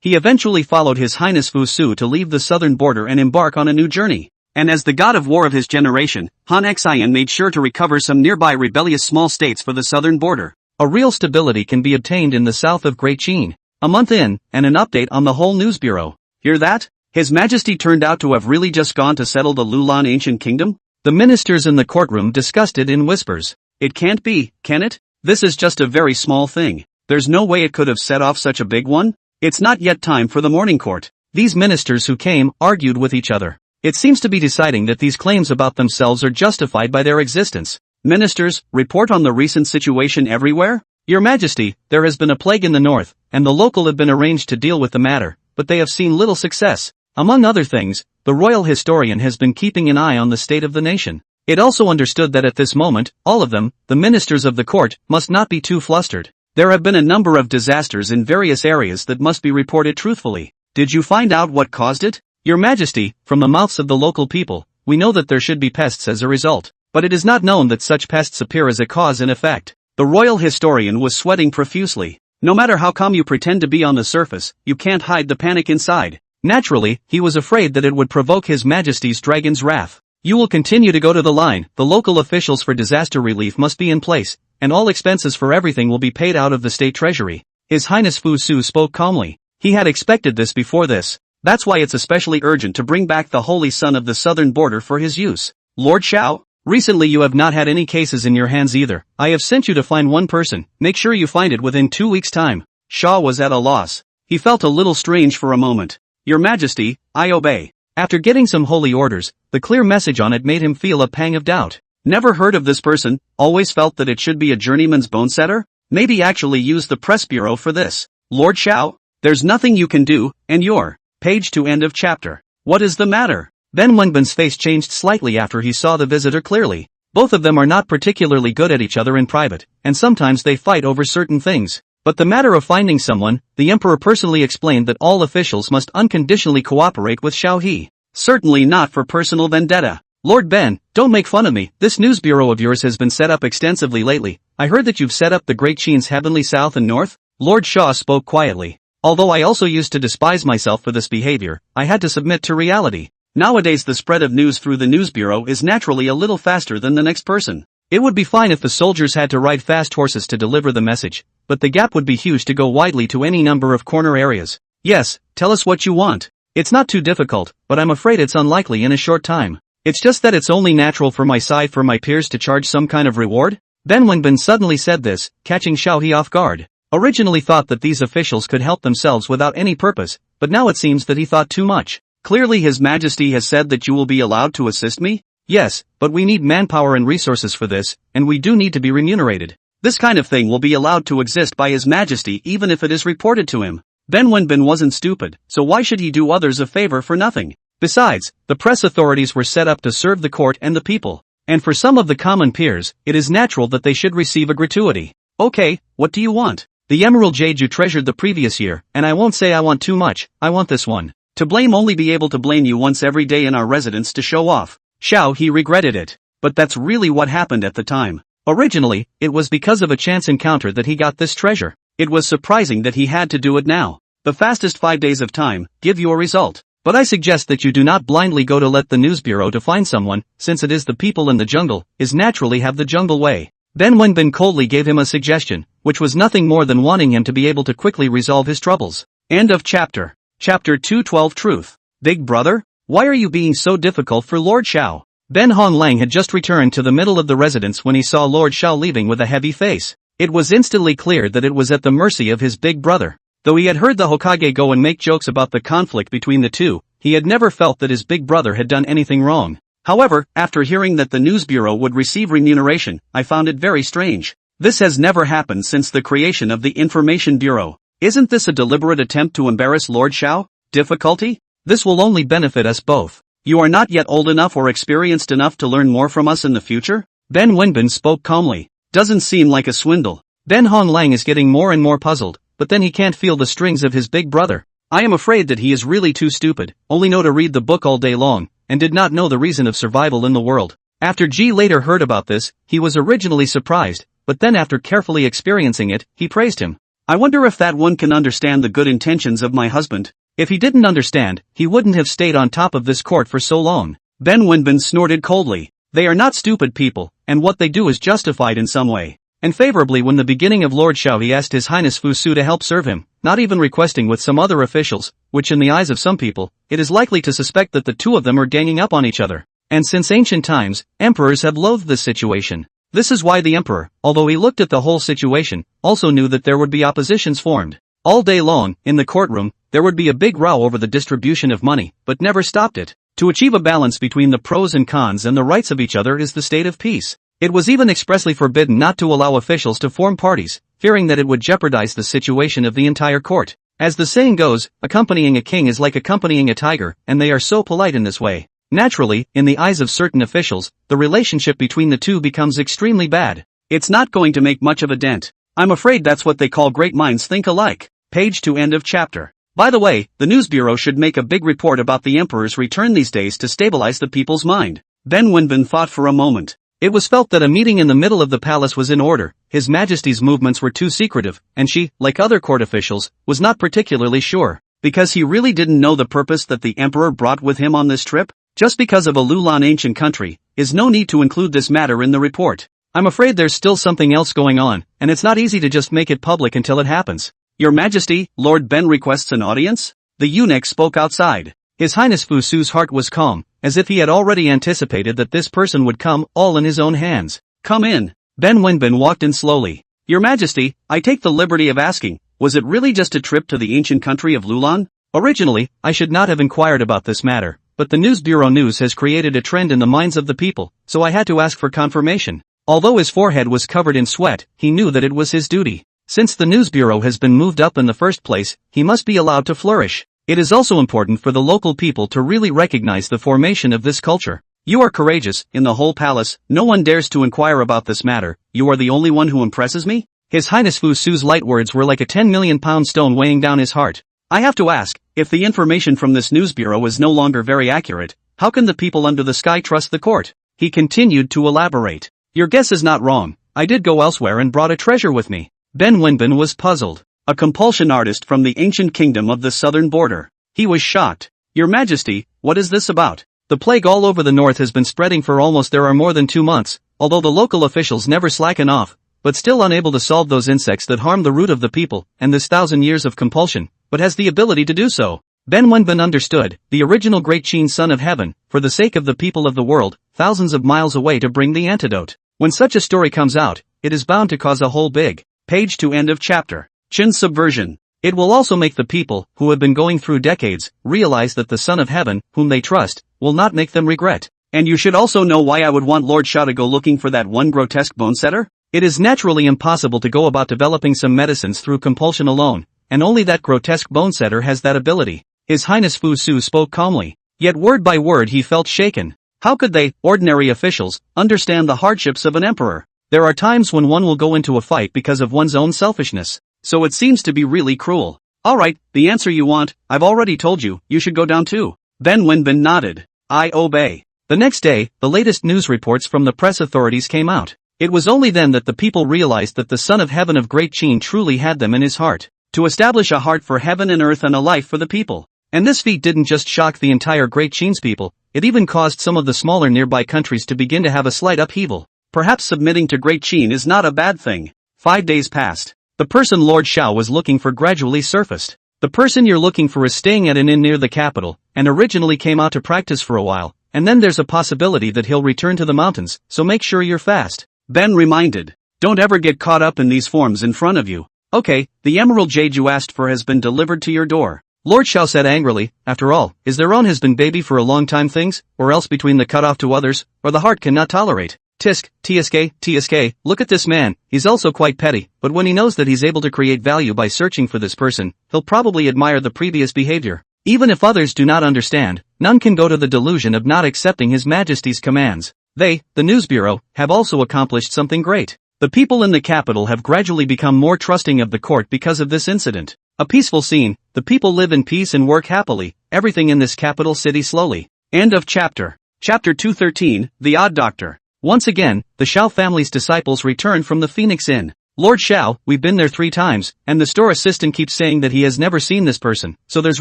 He eventually followed His Highness Fu Su to leave the southern border and embark on a new journey. And as the god of war of his generation, Han Xian made sure to recover some nearby rebellious small states for the southern border. A real stability can be obtained in the south of Great Qin. A month in, and an update on the whole news bureau. Hear that? His Majesty turned out to have really just gone to settle the Lulan ancient kingdom? The ministers in the courtroom discussed it in whispers. It can't be, can it? This is just a very small thing. There's no way it could have set off such a big one? It's not yet time for the morning court. These ministers who came argued with each other. It seems to be deciding that these claims about themselves are justified by their existence. Ministers, report on the recent situation everywhere? Your Majesty, there has been a plague in the north, and the local have been arranged to deal with the matter, but they have seen little success. Among other things, the royal historian has been keeping an eye on the state of the nation. It also understood that at this moment, all of them, the ministers of the court, must not be too flustered. There have been a number of disasters in various areas that must be reported truthfully. Did you find out what caused it? Your Majesty, from the mouths of the local people, we know that there should be pests as a result, but it is not known that such pests appear as a cause and effect. The royal historian was sweating profusely. No matter how calm you pretend to be on the surface, you can't hide the panic inside. Naturally, he was afraid that it would provoke His Majesty's dragon's wrath. You will continue to go to the line, the local officials for disaster relief must be in place, and all expenses for everything will be paid out of the state treasury. His Highness Fu Su spoke calmly. He had expected this before this. That's why it's especially urgent to bring back the Holy Son of the southern border for his use. Lord Xiao? Recently you have not had any cases in your hands either. I have sent you to find one person, make sure you find it within 2 weeks' time. Shaw was at a loss. He felt a little strange for a moment. Your Majesty, I obey. After getting some holy orders, the clear message on it made him feel a pang of doubt. Never heard of this person, always felt that it should be a journeyman's bone setter? Maybe actually use the press bureau for this. Lord Xiao, there's nothing you can do, and you're. Page to end of chapter. What is the matter? Then Wenbin's face changed slightly after he saw the visitor clearly. Both of them are not particularly good at each other in private, and sometimes they fight over certain things. But the matter of finding someone, the emperor personally explained that all officials must unconditionally cooperate with Xiao He. Certainly not for personal vendetta. Lord Ben, don't make fun of me. This news bureau of yours has been set up extensively lately. I heard that you've set up the Great Qin's heavenly south and north? Lord Shaw spoke quietly. Although I also used to despise myself for this behavior, I had to submit to reality. Nowadays the spread of news through the news bureau is naturally a little faster than the next person. It would be fine if the soldiers had to ride fast horses to deliver the message, but the gap would be huge to go widely to any number of corner areas. Yes, tell us what you want. It's not too difficult, but I'm afraid it's unlikely in a short time. It's just that it's only natural for my side for my peers to charge some kind of reward? Then Wenbin suddenly said this, catching Xiao He off guard. Originally thought that these officials could help themselves without any purpose, but now it seems that he thought too much. Clearly His Majesty has said that you will be allowed to assist me? Yes, but we need manpower and resources for this, and we do need to be remunerated. This kind of thing will be allowed to exist by His Majesty even if it is reported to him. Ben Wenbin wasn't stupid, so why should he do others a favor for nothing? Besides, the press authorities were set up to serve the court and the people. And for some of the common peers, it is natural that they should receive a gratuity. Okay, what do you want? The emerald jade you treasured the previous year, and I won't say I want too much, I want this one. To blame only be able to blame you once every day in our residence to show off. Xiao he regretted it. But that's really what happened at the time. Originally, it was because of a chance encounter that he got this treasure. It was surprising that he had to do it now. The fastest 5 days of time, give your result. But I suggest that you do not blindly go to let the news bureau to find someone, since it is the people in the jungle, is naturally have the jungle way. Ben Wenbin coldly gave him a suggestion, which was nothing more than wanting him to be able to quickly resolve his troubles. End of chapter. Chapter 212 Truth. Big brother? Why are you being so difficult for Lord Xiao? Ben Honglang had just returned to the middle of the residence when he saw Lord Xiao leaving with a heavy face. It was instantly clear that it was at the mercy of his big brother. Though he had heard the Hokage go and make jokes about the conflict between the two, he had never felt that his big brother had done anything wrong. However, after hearing that the news bureau would receive remuneration, I found it very strange. This has never happened since the creation of the Information Bureau. Isn't this a deliberate attempt to embarrass Lord Xiao? Difficulty? This will only benefit us both. You are not yet old enough or experienced enough to learn more from us in the future? Ben Wenbin spoke calmly. Doesn't seem like a swindle. Ben Honglang is getting more and more puzzled, but then he can't feel the strings of his big brother. I am afraid that he is really too stupid, only know to read the book all day long, and did not know the reason of survival in the world. After Ji later heard about this, he was originally surprised, but then after carefully experiencing it, he praised him. I wonder if that one can understand the good intentions of my husband. If he didn't understand, he wouldn't have stayed on top of this court for so long. Ben Wenbin snorted coldly. They are not stupid people, and what they do is justified in some way. And favorably when the beginning of Lord Xiao he asked His Highness Fu Su to help serve him, not even requesting with some other officials, which in the eyes of some people, it is likely to suspect that the two of them are ganging up on each other. And since ancient times, emperors have loathed this situation. This is why the emperor, although he looked at the whole situation, also knew that there would be oppositions formed. All day long, in the courtroom, there would be a big row over the distribution of money, but never stopped it. To achieve a balance between the pros and cons and the rights of each other is the state of peace. It was even expressly forbidden not to allow officials to form parties, fearing that it would jeopardize the situation of the entire court. As the saying goes, accompanying a king is like accompanying a tiger, and they are so polite in this way. Naturally, in the eyes of certain officials, the relationship between the two becomes extremely bad. It's not going to make much of a dent. I'm afraid that's what they call great minds think alike. Page 2 end of chapter. By the way, the news bureau should make a big report about the emperor's return these days to stabilize the people's mind. Ben Wenbin thought for a moment. It was felt that a meeting in the middle of the palace was in order. His Majesty's movements were too secretive, and she, like other court officials, was not particularly sure. Because he really didn't know the purpose that the emperor brought with him on this trip? Just because of a Lulan ancient country, is no need to include this matter in the report. I'm afraid there's still something else going on, and it's not easy to just make it public until it happens. Your Majesty, Lord Ben requests an audience? The eunuch spoke outside. His Highness Fu Su's heart was calm, as if he had already anticipated that this person would come, all in his own hands. Come in. Ben Wenbin walked in slowly. Your Majesty, I take the liberty of asking, was it really just a trip to the ancient country of Lulan? Originally, I should not have inquired about this matter, but the News Bureau news has created a trend in the minds of the people, so I had to ask for confirmation. Although his forehead was covered in sweat, he knew that it was his duty. Since the News Bureau has been moved up in the first place, he must be allowed to flourish. It is also important for the local people to really recognize the formation of this culture. You are courageous. In the whole palace, no one dares to inquire about this matter. You are the only one who impresses me? His Highness Fu Su's light words were like a 10 million pound stone weighing down his heart. I have to ask, if the information from this news bureau is no longer very accurate, how can the people under the sky trust the court? He continued to elaborate. Your guess is not wrong. I did go elsewhere and brought a treasure with me. Ben Wenbin was puzzled. A compulsion artist from the ancient kingdom of the southern border. He was shocked. Your Majesty, what is this about? The plague all over the north has been spreading for almost there are more than 2 months, although the local officials never slacken off, but still unable to solve those insects that harm the root of the people, and this 1,000 years of compulsion, but has the ability to do so. Ben Wenbin understood, the original great Qin son of heaven, for the sake of the people of the world, thousands of miles away to bring the antidote. When such a story comes out, it is bound to cause a whole big. Page 2 end of chapter. Qin's subversion. It will also make the people, who have been going through decades, realize that the Son of Heaven, whom they trust, will not make them regret. And you should also know why I would want Lord Xiao to go looking for that one grotesque bone setter? It is naturally impossible to go about developing some medicines through compulsion alone, and only that grotesque bone setter has that ability. His Highness Fu Su spoke calmly, yet word by word he felt shaken. How could they, ordinary officials, understand the hardships of an emperor? There are times when one will go into a fight because of one's own selfishness, so it seems to be really cruel. Alright, the answer you want, I've already told you, you should go down too. Then Wenbin nodded. I obey. The next day, the latest news reports from the press authorities came out. It was only then that the people realized that the Son of Heaven of Great Qin truly had them in his heart, to establish a heart for heaven and earth and a life for the people. And this feat didn't just shock the entire Great Qin's people, it even caused some of the smaller nearby countries to begin to have a slight upheaval. Perhaps submitting to Great Qin is not a bad thing. 5 days passed. The person Lord Xiao was looking for gradually surfaced. The person you're looking for is staying at an inn near the capital, and originally came out to practice for a while, and then there's a possibility that he'll return to the mountains, so make sure you're fast. Ben reminded. Don't ever get caught up in these forms in front of you. Okay, the emerald jade you asked for has been delivered to your door. Lord Xiao said angrily, after all, is their own has been baby for a long time things, or else between the cut off to others, or the heart cannot tolerate. Tisk, TSK, look at this man, he's also quite petty, but when he knows that he's able to create value by searching for this person, he'll probably admire the previous behavior. Even if others do not understand, none can go to the delusion of not accepting His Majesty's commands. They, the News Bureau, have also accomplished something great. The people in the capital have gradually become more trusting of the court because of this incident. A peaceful scene, the people live in peace and work happily, everything in this capital city slowly. End of chapter. Chapter 213, The Odd Doctor. Once again, the Xiao family's disciples returned from the Phoenix Inn. Lord Xiao, we've been there 3 times, and the store assistant keeps saying that he has never seen this person, so there's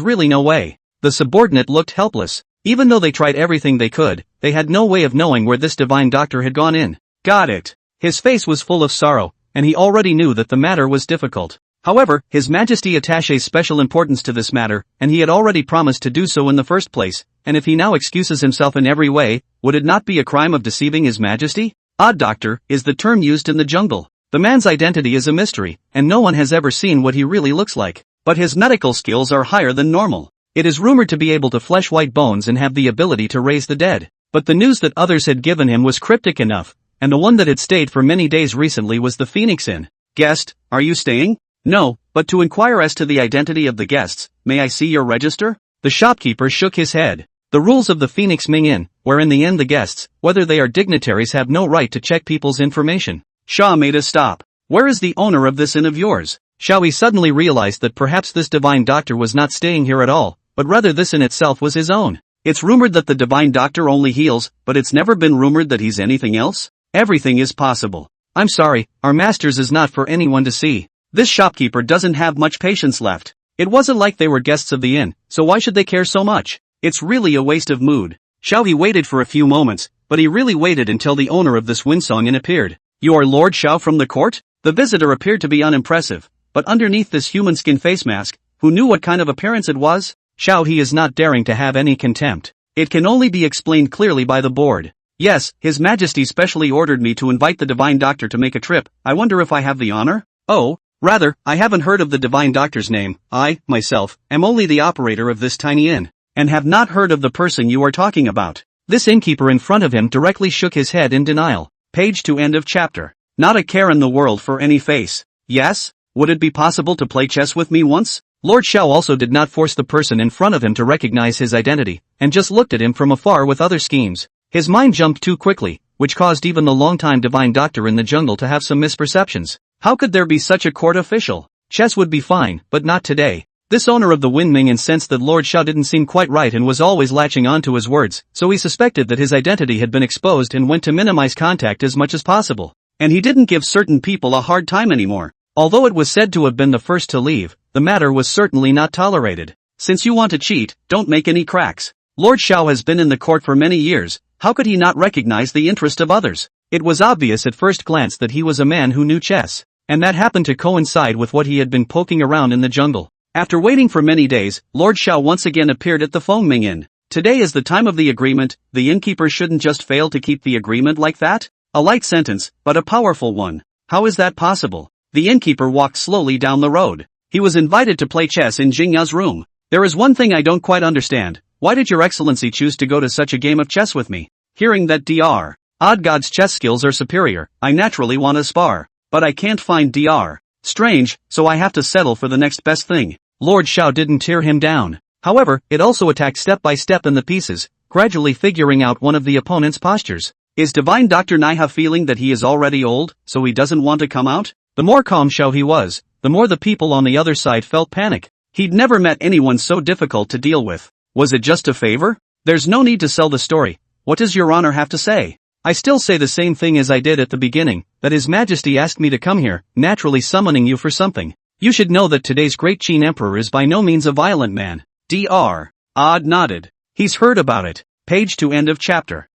really no way. The subordinate looked helpless. Even though they tried everything they could, they had no way of knowing where this divine doctor had gone in. Got it. His face was full of sorrow, and he already knew that the matter was difficult. However, His Majesty attaches special importance to this matter, and he had already promised to do so in the first place, and if he now excuses himself in every way, would it not be a crime of deceiving His Majesty? Odd doctor is the term used in the jungle. The man's identity is a mystery, and no one has ever seen what he really looks like, but his medical skills are higher than normal. It is rumored to be able to flesh white bones and have the ability to raise the dead, but the news that others had given him was cryptic enough, and the one that had stayed for many days recently was the Phoenix Inn. Guest, are you staying? No, but to inquire as to the identity of the guests, may I see your register? The shopkeeper shook his head. The rules of the Phoenix Ming Inn, where in the end the guests, whether they are dignitaries, have no right to check people's information. Shaw made a stop. Where is the owner of this inn of yours? Xiaoyi suddenly realized that perhaps this divine doctor was not staying here at all, but rather this inn itself was his own. It's rumored that the divine doctor only heals, but it's never been rumored that he's anything else? Everything is possible. I'm sorry, our masters is not for anyone to see. This shopkeeper doesn't have much patience left. It wasn't like they were guests of the inn, so why should they care so much? It's really a waste of mood. Xiaoyi waited for a few moments, but he really waited until the owner of this Winsong Inn appeared. You are Lord Xiao from the court? The visitor appeared to be unimpressive, but underneath this human skin face mask, who knew what kind of appearance it was? Xiao he is not daring to have any contempt. It can only be explained clearly by the board. Yes, His Majesty specially ordered me to invite the divine doctor to make a trip. I wonder if I have the honor? Oh, rather, I haven't heard of the divine doctor's name. I, myself, am only the operator of this tiny inn, and have not heard of the person you are talking about. This innkeeper in front of him directly shook his head in denial. Page to end of chapter. Not a care in the world for any face. Yes? Would it be possible to play chess with me once? Lord Xiao also did not force the person in front of him to recognize his identity, and just looked at him from afar with other schemes. His mind jumped too quickly, which caused even the long-time divine doctor in the jungle to have some misperceptions. How could there be such a court official? Chess would be fine, but not today. This owner of the Winming Inn sensed that Lord Xiao didn't seem quite right and was always latching on to his words, so he suspected that his identity had been exposed and went to minimize contact as much as possible. And he didn't give certain people a hard time anymore. Although it was said to have been the first to leave, the matter was certainly not tolerated. Since you want to cheat, don't make any cracks. Lord Xiao has been in the court for many years, how could he not recognize the interest of others? It was obvious at first glance that he was a man who knew chess, and that happened to coincide with what he had been poking around in the jungle. After waiting for many days, Lord Xiao once again appeared at the Fengming Inn. Today is the time of the agreement, the innkeeper shouldn't just fail to keep the agreement like that? A light sentence, but a powerful one. How is that possible? The innkeeper walked slowly down the road. He was invited to play chess in Jingya's room. There is one thing I don't quite understand. Why did your excellency choose to go to such a game of chess with me? Hearing that Dr. Odd God's chess skills are superior, I naturally want to spar. But I can't find Dr. Strange, so I have to settle for the next best thing. Lord Shao didn't tear him down. However, it also attacked step by step in the pieces, gradually figuring out one of the opponent's postures. Is Divine Dr. Naiha feeling that he is already old, so he doesn't want to come out? The more calm Shao he was, the more the people on the other side felt panic. He'd never met anyone so difficult to deal with. Was it just a favor? There's no need to sell the story. What does your honor have to say? I still say the same thing as I did at the beginning, that His Majesty asked me to come here, naturally summoning you for something. You should know that today's great Qin Emperor is by no means a violent man. Dr. Odd nodded. He's heard about it. Page 2 end of chapter.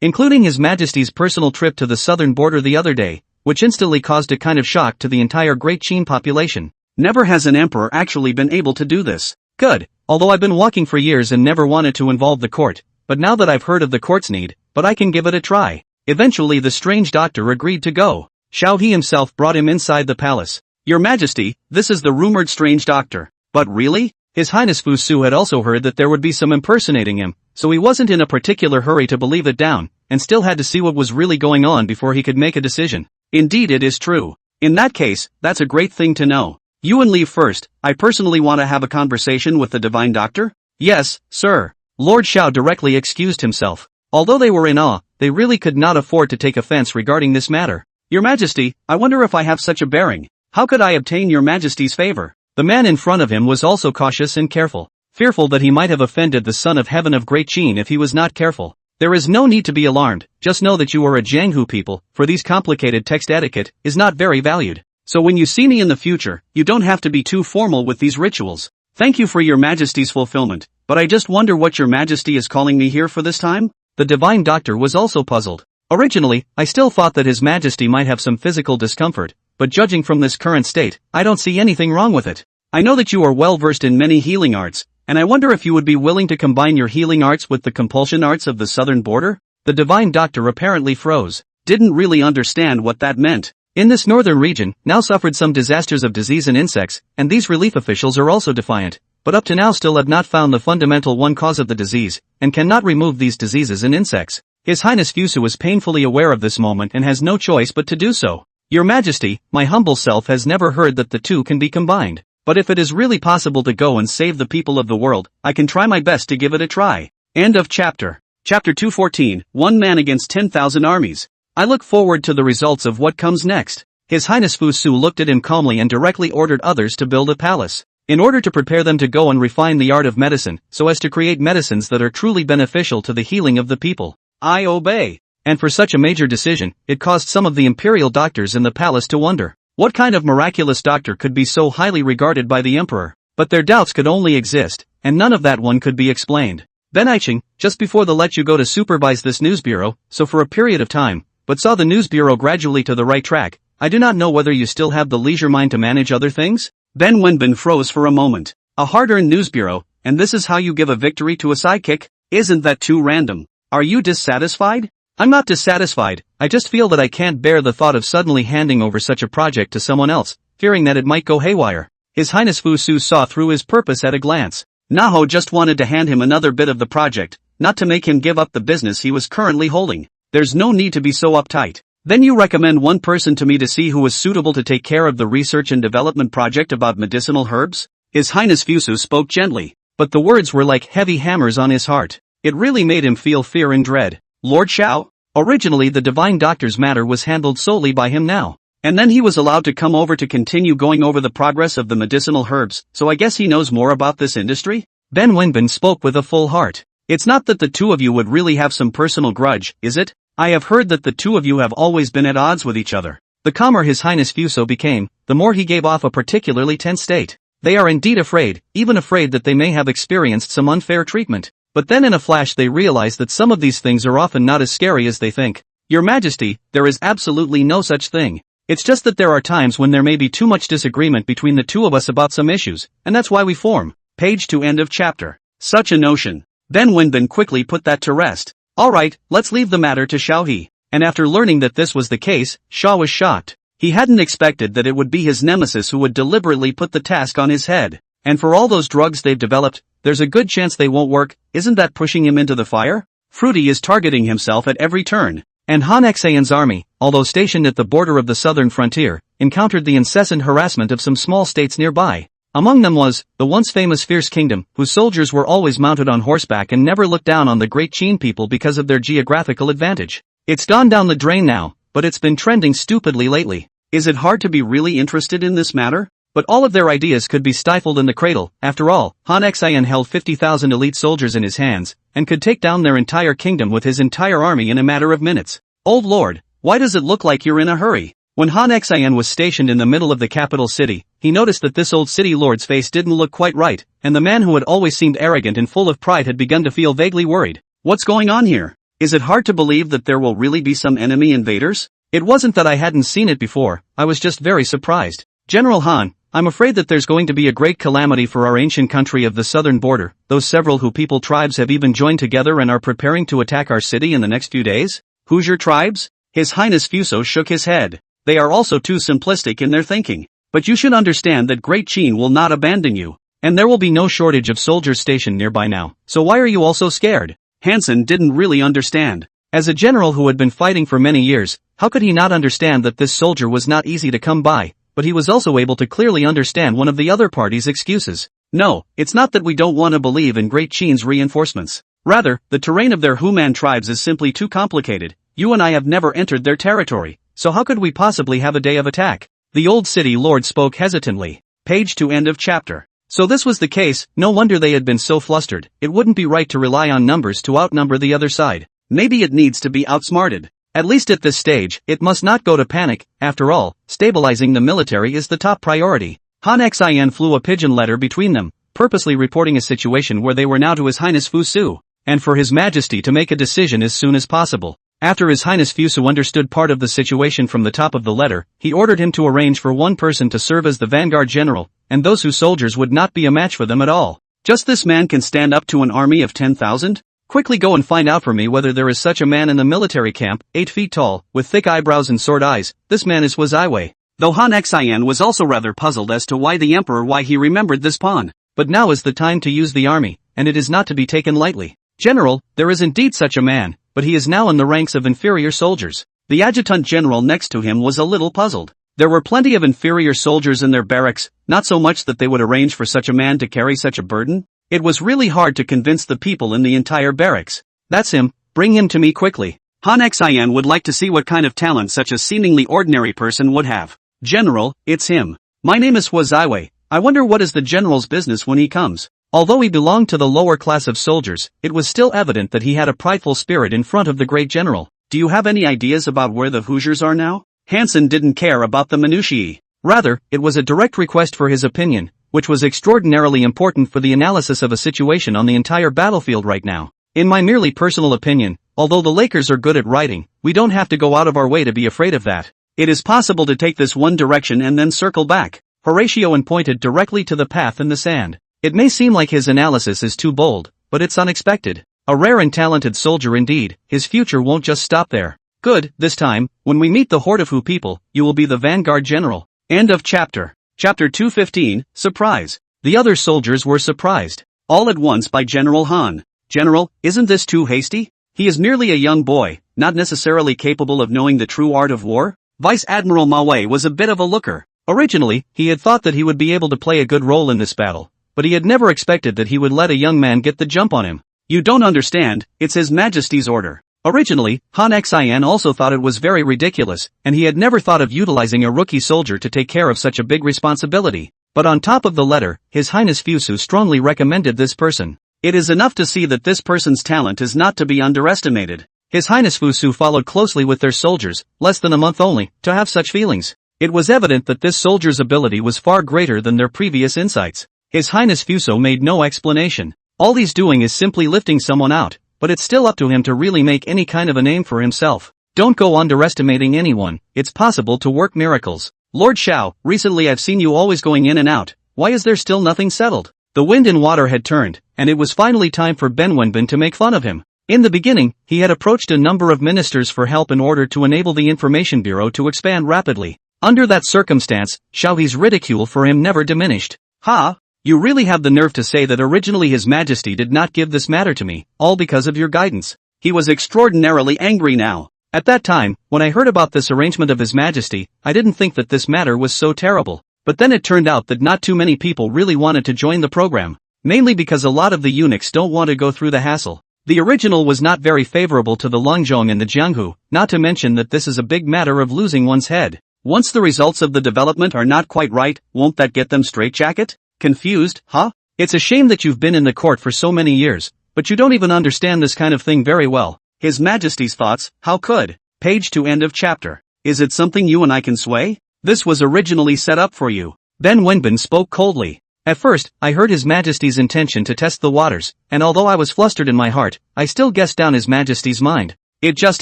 Including His Majesty's personal trip to the southern border the other day, which instantly caused a kind of shock to the entire great Qin population. Never has an emperor actually been able to do this. Good, although I've been walking for years and never wanted to involve the court, but now that I've heard of the court's need, but I can give it a try. Eventually the strange doctor agreed to go. Shao He himself brought him inside the palace. Your Majesty, this is the rumored strange doctor. But really? His Highness Fu Su had also heard that there would be some impersonating him, so he wasn't in a particular hurry to believe it down, and still had to see what was really going on before he could make a decision. Indeed it is true. In that case, that's a great thing to know. You and leave first. I personally want to have a conversation with the Divine Doctor? Yes, sir. Lord Shao directly excused himself. Although they were in awe, they really could not afford to take offense regarding this matter. Your Majesty, I wonder if I have such a bearing. How could I obtain your Majesty's favor? The man in front of him was also cautious and careful, fearful that he might have offended the Son of Heaven of Great Qin if he was not careful. There is no need to be alarmed, just know that you are a Jianghu people, for these complicated text etiquette is not very valued. So when you see me in the future, you don't have to be too formal with these rituals. Thank you for your Majesty's fulfillment, but I just wonder what your Majesty is calling me here for this time? The Divine Doctor was also puzzled. Originally, I still thought that His Majesty might have some physical discomfort, but judging from this current state, I don't see anything wrong with it. I know that you are well versed in many healing arts, and I wonder if you would be willing to combine your healing arts with the compulsion arts of the southern border? The Divine Doctor apparently froze, didn't really understand what that meant. In this northern region, now suffered some disasters of disease and insects, and these relief officials are also defiant, but up to now still have not found the fundamental one cause of the disease, and cannot remove these diseases and insects. His Highness Fusu is painfully aware of this moment and has no choice but to do so. Your Majesty, my humble self has never heard that the two can be combined. But if it is really possible to go and save the people of the world, I can try my best to give it a try. End of chapter. Chapter 214, One Man Against 10,000 Armies. I look forward to the results of what comes next. His Highness Fu Su looked at him calmly and directly ordered others to build a palace, in order to prepare them to go and refine the art of medicine, so as to create medicines that are truly beneficial to the healing of the people. I obey. And for such a major decision, it caused some of the imperial doctors in the palace to wonder. What kind of miraculous doctor could be so highly regarded by the emperor? But their doubts could only exist, and none of that one could be explained. Ben Aiching, just before the let you go to supervise this news bureau, so for a period of time, but saw the news bureau gradually to the right track. I do not know whether you still have the leisure mind to manage other things? Ben Wenbin froze for a moment. A hard-earned news bureau, and this is how you give a victory to a sidekick? Isn't that too random? Are you dissatisfied? I'm not dissatisfied, I just feel that I can't bear the thought of suddenly handing over such a project to someone else, fearing that it might go haywire. His Highness Fu Su saw through his purpose at a glance. Naho just wanted to hand him another bit of the project, not to make him give up the business he was currently holding. There's no need to be so uptight. Then you recommend one person to me to see who is suitable to take care of the research and development project about medicinal herbs? His Highness Fu Su spoke gently, but the words were like heavy hammers on his heart. It really made him feel fear and dread. Lord Shao? Originally the Divine Doctor's matter was handled solely by him now. And then he was allowed to come over to continue going over the progress of the medicinal herbs, so I guess he knows more about this industry? Ben Wenbin spoke with a full heart. It's not that the two of you would really have some personal grudge, is it? I have heard that the two of you have always been at odds with each other. The calmer His Highness Fuso became, the more he gave off a particularly tense state. They are indeed afraid, even afraid that they may have experienced some unfair treatment. But then in a flash they realize that some of these things are often not as scary as they think. Your Majesty, there is absolutely no such thing. It's just that there are times when there may be too much disagreement between the two of us about some issues, and that's why we form. Page 2 end of chapter. Such a notion. Ben Wenbin quickly put that to rest. Alright, let's leave the matter to Xiao He. And after learning that this was the case, Shaw was shocked. He hadn't expected that it would be his nemesis who would deliberately put the task on his head. And for all those drugs they've developed, there's a good chance they won't work. Isn't that pushing him into the fire? Fruity is targeting himself at every turn. And Han Xian's army, although stationed at the border of the southern frontier, encountered the incessant harassment of some small states nearby. Among them was the once famous Fierce Kingdom, whose soldiers were always mounted on horseback and never looked down on the great Qin people because of their geographical advantage. It's gone down the drain now, but it's been trending stupidly lately. Is it hard to be really interested in this matter? But all of their ideas could be stifled in the cradle. After all, Han Xian held 50,000 elite soldiers in his hands, and could take down their entire kingdom with his entire army in a matter of minutes. Old Lord, why does it look like you're in a hurry? When Han Xian was stationed in the middle of the capital city, he noticed that this old city lord's face didn't look quite right, and the man who had always seemed arrogant and full of pride had begun to feel vaguely worried. What's going on here? Is it hard to believe that there will really be some enemy invaders? It wasn't that I hadn't seen it before, I was just very surprised. General Han, I'm afraid that there's going to be a great calamity for our ancient country of the southern border. Those several Hu people tribes have even joined together and are preparing to attack our city in the next few days. Hoosier tribes? His Highness Fuso shook his head. They are also too simplistic in their thinking. But you should understand that Great Qin will not abandon you. And there will be no shortage of soldiers stationed nearby now. So why are you all so scared? Hansen didn't really understand. As a general who had been fighting for many years, how could he not understand that this soldier was not easy to come by? But he was also able to clearly understand one of the other party's excuses. No, it's not that we don't want to believe in Great Qin's reinforcements. Rather, the terrain of their Human tribes is simply too complicated. You and I have never entered their territory, so how could we possibly have a day of attack? The old city lord spoke hesitantly. Page 2 end of chapter. So this was the case, no wonder they had been so flustered. It wouldn't be right to rely on numbers to outnumber the other side. Maybe it needs to be outsmarted. At least at this stage, it must not go to panic. After all, stabilizing the military is the top priority. Han Xian flew a pigeon letter between them, purposely reporting a situation where they were now to His Highness Fusu, and for His Majesty to make a decision as soon as possible. After His Highness Fusu understood part of the situation from the top of the letter, he ordered him to arrange for one person to serve as the vanguard general, and those whose soldiers would not be a match for them at all. Just this man can stand up to an army of 10,000? Quickly go and find out for me whether there is such a man in the military camp, 8 feet tall, with thick eyebrows and sword eyes. This man is Wazaiwei. Though Han Xian was also rather puzzled as to why he remembered this pawn. But now is the time to use the army, and it is not to be taken lightly. General, there is indeed such a man, but he is now in the ranks of inferior soldiers. The adjutant general next to him was a little puzzled. There were plenty of inferior soldiers in their barracks, not so much that they would arrange for such a man to carry such a burden. It was really hard to convince the people in the entire barracks. That's him, bring him to me quickly. Han Xian would like to see what kind of talent such a seemingly ordinary person would have. General, it's him. My name is Wazaiwei. I wonder what is the general's business when he comes. Although he belonged to the lower class of soldiers, it was still evident that he had a prideful spirit in front of the great general. Do you have any ideas about where the Hoosiers are now? Hansen didn't care about the minutiae. Rather, it was a direct request for his opinion, which was extraordinarily important for the analysis of a situation on the entire battlefield right now. In my merely personal opinion, although the Lakers are good at writing, we don't have to go out of our way to be afraid of that. It is possible to take this one direction and then circle back. Horatio and pointed directly to the path in the sand. It may seem like his analysis is too bold, but it's unexpected. A rare and talented soldier indeed, his future won't just stop there. Good, this time, when we meet the horde of Hu people, you will be the vanguard general. End of chapter. Chapter 215, Surprise. The other soldiers were surprised, all at once by General Han. General, isn't this too hasty? He is merely a young boy, not necessarily capable of knowing the true art of war. Vice Admiral Ma Wei was a bit of a looker. Originally, he had thought that he would be able to play a good role in this battle, but he had never expected that he would let a young man get the jump on him. You don't understand, it's His Majesty's order. Originally, Han Xian also thought it was very ridiculous, and he had never thought of utilizing a rookie soldier to take care of such a big responsibility. But on top of the letter, His Highness Fusu strongly recommended this person. It is enough to see that this person's talent is not to be underestimated. His Highness Fusu followed closely with their soldiers, less than a month only, to have such feelings. It was evident that this soldier's ability was far greater than their previous insights. His Highness Fuso made no explanation. All he's doing is simply lifting someone out, but it's still up to him to really make any kind of a name for himself. Don't go underestimating anyone, it's possible to work miracles. Lord Shao, recently I've seen you always going in and out, why is there still nothing settled? The wind and water had turned, and it was finally time for Ben Wenbin to make fun of him. In the beginning, he had approached a number of ministers for help in order to enable the Information Bureau to expand rapidly. Under that circumstance, Xiaohe's ridicule for him never diminished. Ha! You really have the nerve to say that originally His Majesty did not give this matter to me, all because of your guidance. He was extraordinarily angry now. At that time, when I heard about this arrangement of His Majesty, I didn't think that this matter was so terrible. But then it turned out that not too many people really wanted to join the program. Mainly because a lot of the eunuchs don't want to go through the hassle. The original was not very favorable to the Longzhong and the Jianghu, not to mention that this is a big matter of losing one's head. Once the results of the development are not quite right, won't that get them straitjacket? Confused, huh? It's a shame that you've been in the court for so many years, but you don't even understand this kind of thing very well. His Majesty's thoughts, how could? Page to end of chapter. Is it something you and I can sway? This was originally set up for you. Then Wenbin spoke coldly. At first, I heard His Majesty's intention to test the waters, and although I was flustered in my heart, I still guessed down His Majesty's mind. It just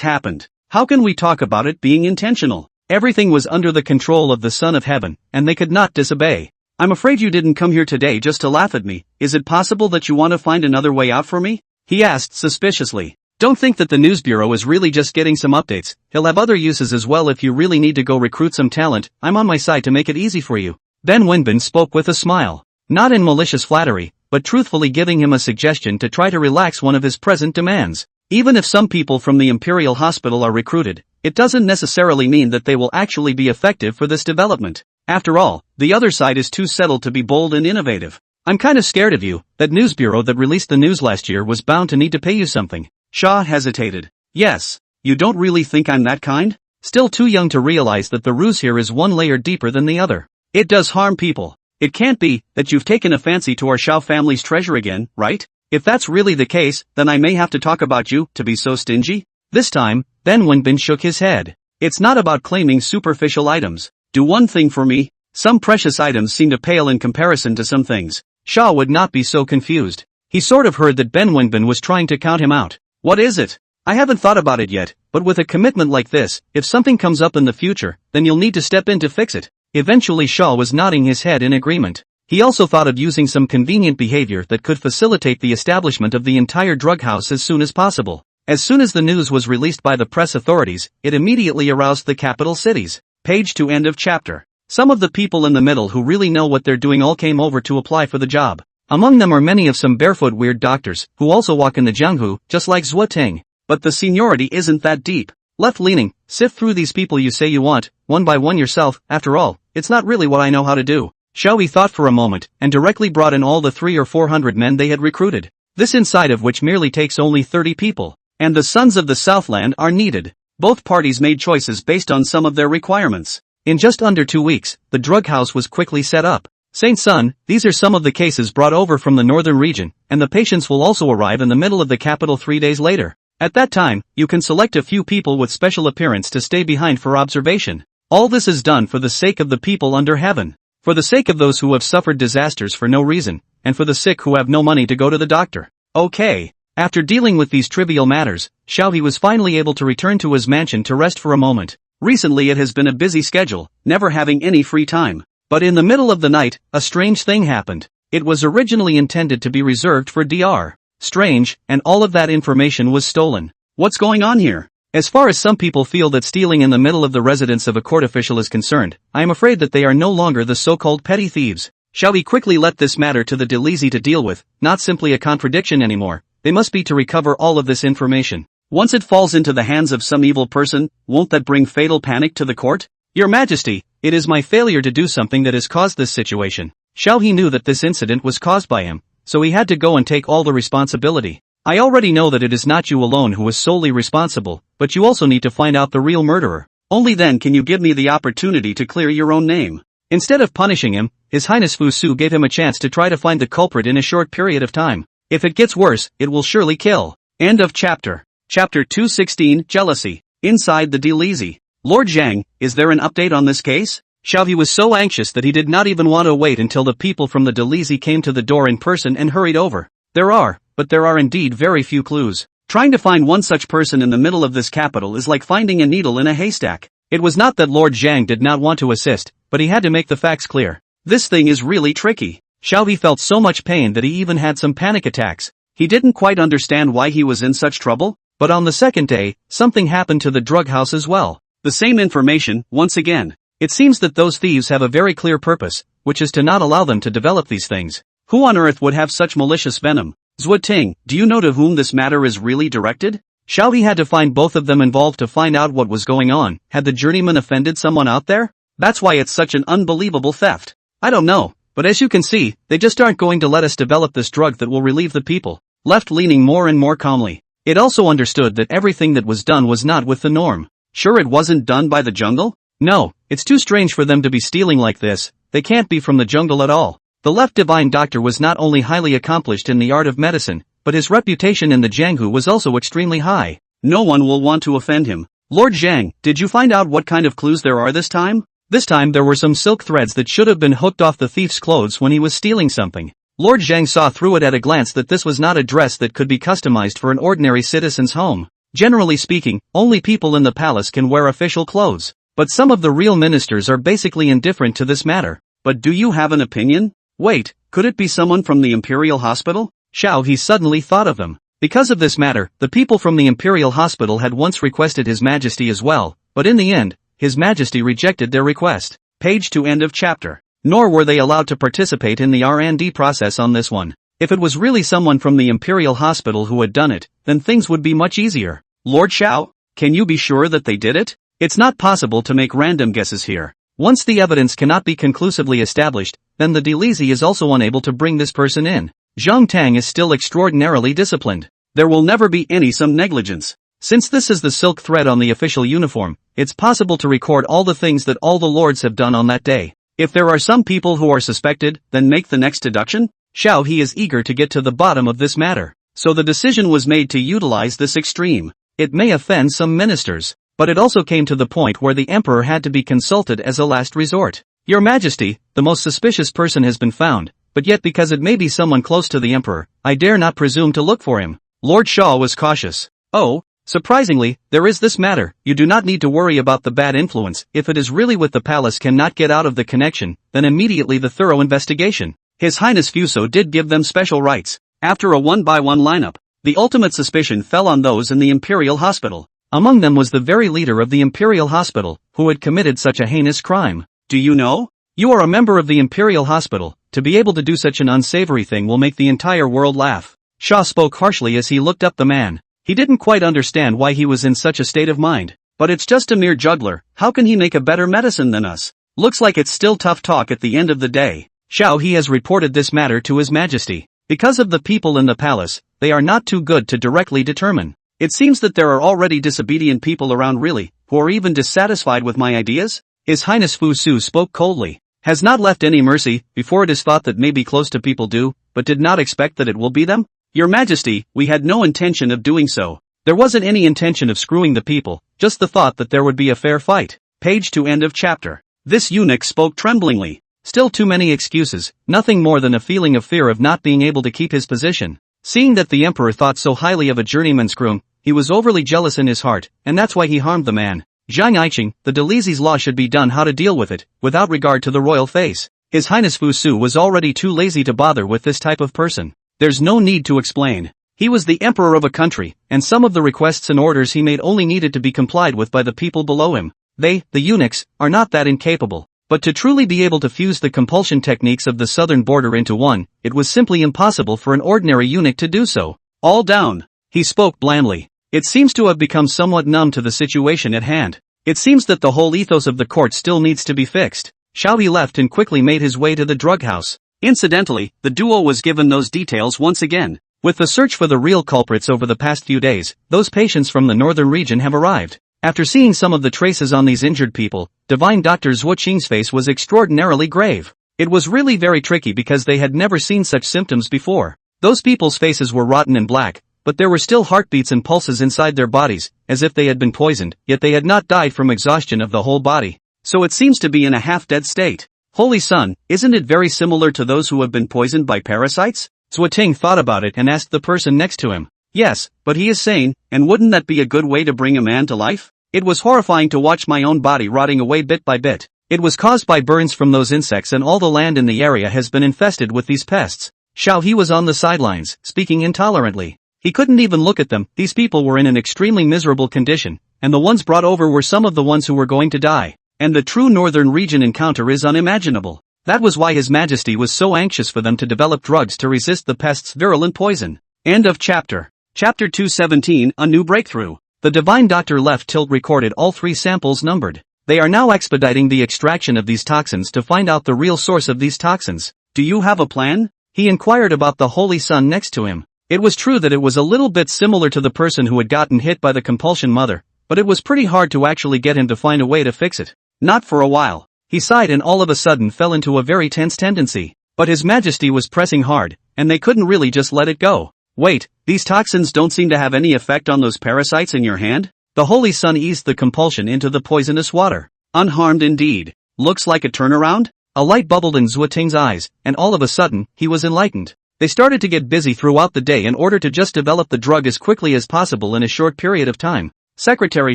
happened. How can we talk about it being intentional? Everything was under the control of the Son of Heaven, and they could not disobey. I'm afraid you didn't come here today just to laugh at me. Is it possible that you want to find another way out for me? He asked suspiciously. Don't think that the news bureau is really just getting some updates. He'll have other uses as well if you really need to go recruit some talent. I'm on my side to make it easy for you. Then Wenbin spoke with a smile. Not in malicious flattery, but truthfully giving him a suggestion to try to relax one of his present demands. Even if some people from the Imperial Hospital are recruited, it doesn't necessarily mean that they will actually be effective for this development. After all, the other side is too settled to be bold and innovative. I'm kind of scared of you. That news bureau that released the news last year was bound to need to pay you something. Shaw hesitated. Yes, you don't really think I'm that kind? Still too young to realize that the ruse here is one layer deeper than the other. It does harm people. It can't be that you've taken a fancy to our Shao family's treasure again, right? If that's really the case, then I may have to talk about you to be so stingy. This time, then Wenbin shook his head. It's not about claiming superficial items. Do one thing for me. Some precious items seem to pale in comparison to some things. Shaw would not be so confused. He sort of heard that Ben Wenbin was trying to count him out. What is it? I haven't thought about it yet, but with a commitment like this, if something comes up in the future, then you'll need to step in to fix it. Eventually Shaw was nodding his head in agreement. He also thought of using some convenient behavior that could facilitate the establishment of the entire drug house as soon as possible. As soon as the news was released by the press authorities, it immediately aroused the capital cities. Page to end of chapter. Some of the people in the middle who really know what they're doing all came over to apply for the job. Among them are many of some barefoot weird doctors, who also walk in the Jianghu, just like Zhuo Ting. But the seniority isn't that deep. Left-leaning, sift through these people you say you want, one by one yourself. After all, it's not really what I know how to do. Xiaohe thought for a moment, and directly brought in all the 300 or 400 men they had recruited. This inside of which merely takes only 30 people. And the sons of the Southland are needed. Both parties made choices based on some of their requirements. In just under 2 weeks, the drug house was quickly set up. Saint Sun, these are some of the cases brought over from the northern region, and the patients will also arrive in the middle of the capital 3 days later. At that time, you can select a few people with special appearance to stay behind for observation. All this is done for the sake of the people under heaven. For the sake of those who have suffered disasters for no reason, and for the sick who have no money to go to the doctor. Okay. After dealing with these trivial matters, Xiaohe was finally able to return to his mansion to rest for a moment. Recently it has been a busy schedule, never having any free time. But in the middle of the night, a strange thing happened. It was originally intended to be reserved for Dr. Strange, and all of that information was stolen. What's going on here? As far as some people feel that stealing in the middle of the residence of a court official is concerned, I am afraid that they are no longer the so-called petty thieves. Shall we quickly let this matter to the Delisi to deal with, not simply a contradiction anymore. They must be to recover all of this information. Once it falls into the hands of some evil person, won't that bring fatal panic to the court? Your Majesty, it is my failure to do something that has caused this situation. Xiaohe knew that this incident was caused by him, so he had to go and take all the responsibility. I already know that it is not you alone who is solely responsible, but you also need to find out the real murderer. Only then can you give me the opportunity to clear your own name. Instead of punishing him, His Highness Fu Su gave him a chance to try to find the culprit in a short period of time. If it gets worse, it will surely kill. End of chapter. Chapter 216, Jealousy. Inside the Delisi. Lord Zhang, is there an update on this case? Xiaohe was so anxious that he did not even want to wait until the people from the Delisi came to the door in person and hurried over. There are indeed very few clues. Trying to find one such person in the middle of this capital is like finding a needle in a haystack. It was not that Lord Zhang did not want to assist, but he had to make the facts clear. This thing is really tricky. Xiaohe felt so much pain that he even had some panic attacks. He didn't quite understand why he was in such trouble, but on the second day, something happened to the drug house as well. The same information, once again. It seems that those thieves have a very clear purpose, which is to not allow them to develop these things. Who on earth would have such malicious venom? Zhuoting, do you know to whom this matter is really directed? Xiao He had to find both of them involved to find out what was going on. Had the journeyman offended someone out there? That's why it's such an unbelievable theft. I don't know, but as you can see, they just aren't going to let us develop this drug that will relieve the people. Left leaning more and more calmly. It also understood that everything that was done was not with the norm. Sure it wasn't done by the jungle? No, it's too strange for them to be stealing like this. They can't be from the jungle at all. The left divine doctor was not only highly accomplished in the art of medicine, but his reputation in the Jianghu was also extremely high. No one will want to offend him. Lord Zhang, did you find out what kind of clues there are this time? This time there were some silk threads that should have been hooked off the thief's clothes when he was stealing something. Lord Zhang saw through it at a glance that this was not a dress that could be customized for an ordinary citizen's home. Generally speaking, only people in the palace can wear official clothes. But some of the real ministers are basically indifferent to this matter. But do you have an opinion? Wait, could it be someone from the Imperial Hospital? Xiao He suddenly thought of them. Because of this matter, the people from the Imperial Hospital had once requested His Majesty as well, but in the end, His Majesty rejected their request. Page to end of chapter. Nor were they allowed to participate in the R&D process on this one. If it was really someone from the Imperial Hospital who had done it, then things would be much easier. Lord Xiao, can you be sure that they did it? It's not possible to make random guesses here. Once the evidence cannot be conclusively established, then the Delezy is also unable to bring this person in. Zhang Tang is still extraordinarily disciplined. There will never be some negligence. Since this is the silk thread on the official uniform, it's possible to record all the things that all the lords have done on that day. If there are some people who are suspected, then make the next deduction? Xiao He is eager to get to the bottom of this matter. So the decision was made to utilize this extreme. It may offend some ministers, but it also came to the point where the emperor had to be consulted as a last resort. Your Majesty, the most suspicious person has been found, but yet because it may be someone close to the emperor, I dare not presume to look for him. Lord Shaw was cautious. Oh, surprisingly, there is this matter. You do not need to worry about the bad influence. If it is really with the palace cannot get out of the connection, then immediately the thorough investigation. His Highness Fuso did give them special rights. After a one-by-one lineup, the ultimate suspicion fell on those in the Imperial Hospital. Among them was the very leader of the Imperial Hospital, who had committed such a heinous crime. Do you know? You are a member of the Imperial Hospital. To be able to do such an unsavory thing will make the entire world laugh. Shaw spoke harshly as he looked up the man. He didn't quite understand why he was in such a state of mind. But it's just a mere juggler. How can he make a better medicine than us? Looks like it's still tough talk at the end of the day. Xiao He has reported this matter to His Majesty. Because of the people in the palace, they are not too good to directly determine. It seems that there are already disobedient people around really, who are even dissatisfied with my ideas? His Highness Fu Su spoke coldly. Has not left any mercy, before it is thought that maybe close to people do, but did not expect that it will be them? Your Majesty, we had no intention of doing so. There wasn't any intention of screwing the people, just the thought that there would be a fair fight. Page to end of chapter. This eunuch spoke tremblingly. Still too many excuses, nothing more than a feeling of fear of not being able to keep his position. Seeing that the emperor thought so highly of a journeyman's groom, he was overly jealous in his heart, and that's why he harmed the man. Zhang Aiqing, the Delezy's law should be done how to deal with it, without regard to the royal face. His Highness Fu Su was already too lazy to bother with this type of person. There's no need to explain. He was the emperor of a country, and some of the requests and orders he made only needed to be complied with by the people below him. They, the eunuchs, are not that incapable. But to truly be able to fuse the compulsion techniques of the southern border into one, it was simply impossible for an ordinary eunuch to do so. All down. He spoke blandly. It seems to have become somewhat numb to the situation at hand. It seems that the whole ethos of the court still needs to be fixed. Xiao He left and quickly made his way to the drug house. Incidentally, the duo was given those details once again. With the search for the real culprits over the past few days, those patients from the northern region have arrived. After seeing some of the traces on these injured people, Divine Dr. Zhuo Qing's face was extraordinarily grave. It was really very tricky because they had never seen such symptoms before. Those people's faces were rotten and black, but there were still heartbeats and pulses inside their bodies, as if they had been poisoned, yet they had not died from exhaustion of the whole body. So it seems to be in a half-dead state. Holy Sun, isn't it very similar to those who have been poisoned by parasites? Zhuoting thought about it and asked the person next to him. Yes, but he is sane, and wouldn't that be a good way to bring a man to life? It was horrifying to watch my own body rotting away bit by bit. It was caused by burns from those insects, and all the land in the area has been infested with these pests. Xiao He was on the sidelines, speaking intolerantly. He couldn't even look at them. These people were in an extremely miserable condition, and the ones brought over were some of the ones who were going to die. and the true northern region encounter is unimaginable. That was why His Majesty was so anxious for them to develop drugs to resist the pest's virulent poison. End of chapter. Chapter 217, A New Breakthrough. The Divine Doctor left Tilt recorded all 3 samples numbered. They are now expediting the extraction of these toxins to find out the real source of these toxins. Do you have a plan? He inquired about the Holy Son next to him. It was true that it was a little bit similar to the person who had gotten hit by the compulsion mother, but it was pretty hard to actually get him to find a way to fix it. Not for a while. He sighed and all of a sudden fell into a very tense tendency. But His Majesty was pressing hard, and they couldn't really just let it go. Wait, these toxins don't seem to have any effect on those parasites in your hand? The Holy Son eased the compulsion into the poisonous water. Unharmed indeed. Looks like a turnaround? A light bubbled in Zhou Ting's eyes, and all of a sudden, he was enlightened. They started to get busy throughout the day in order to just develop the drug as quickly as possible in a short period of time. Secretary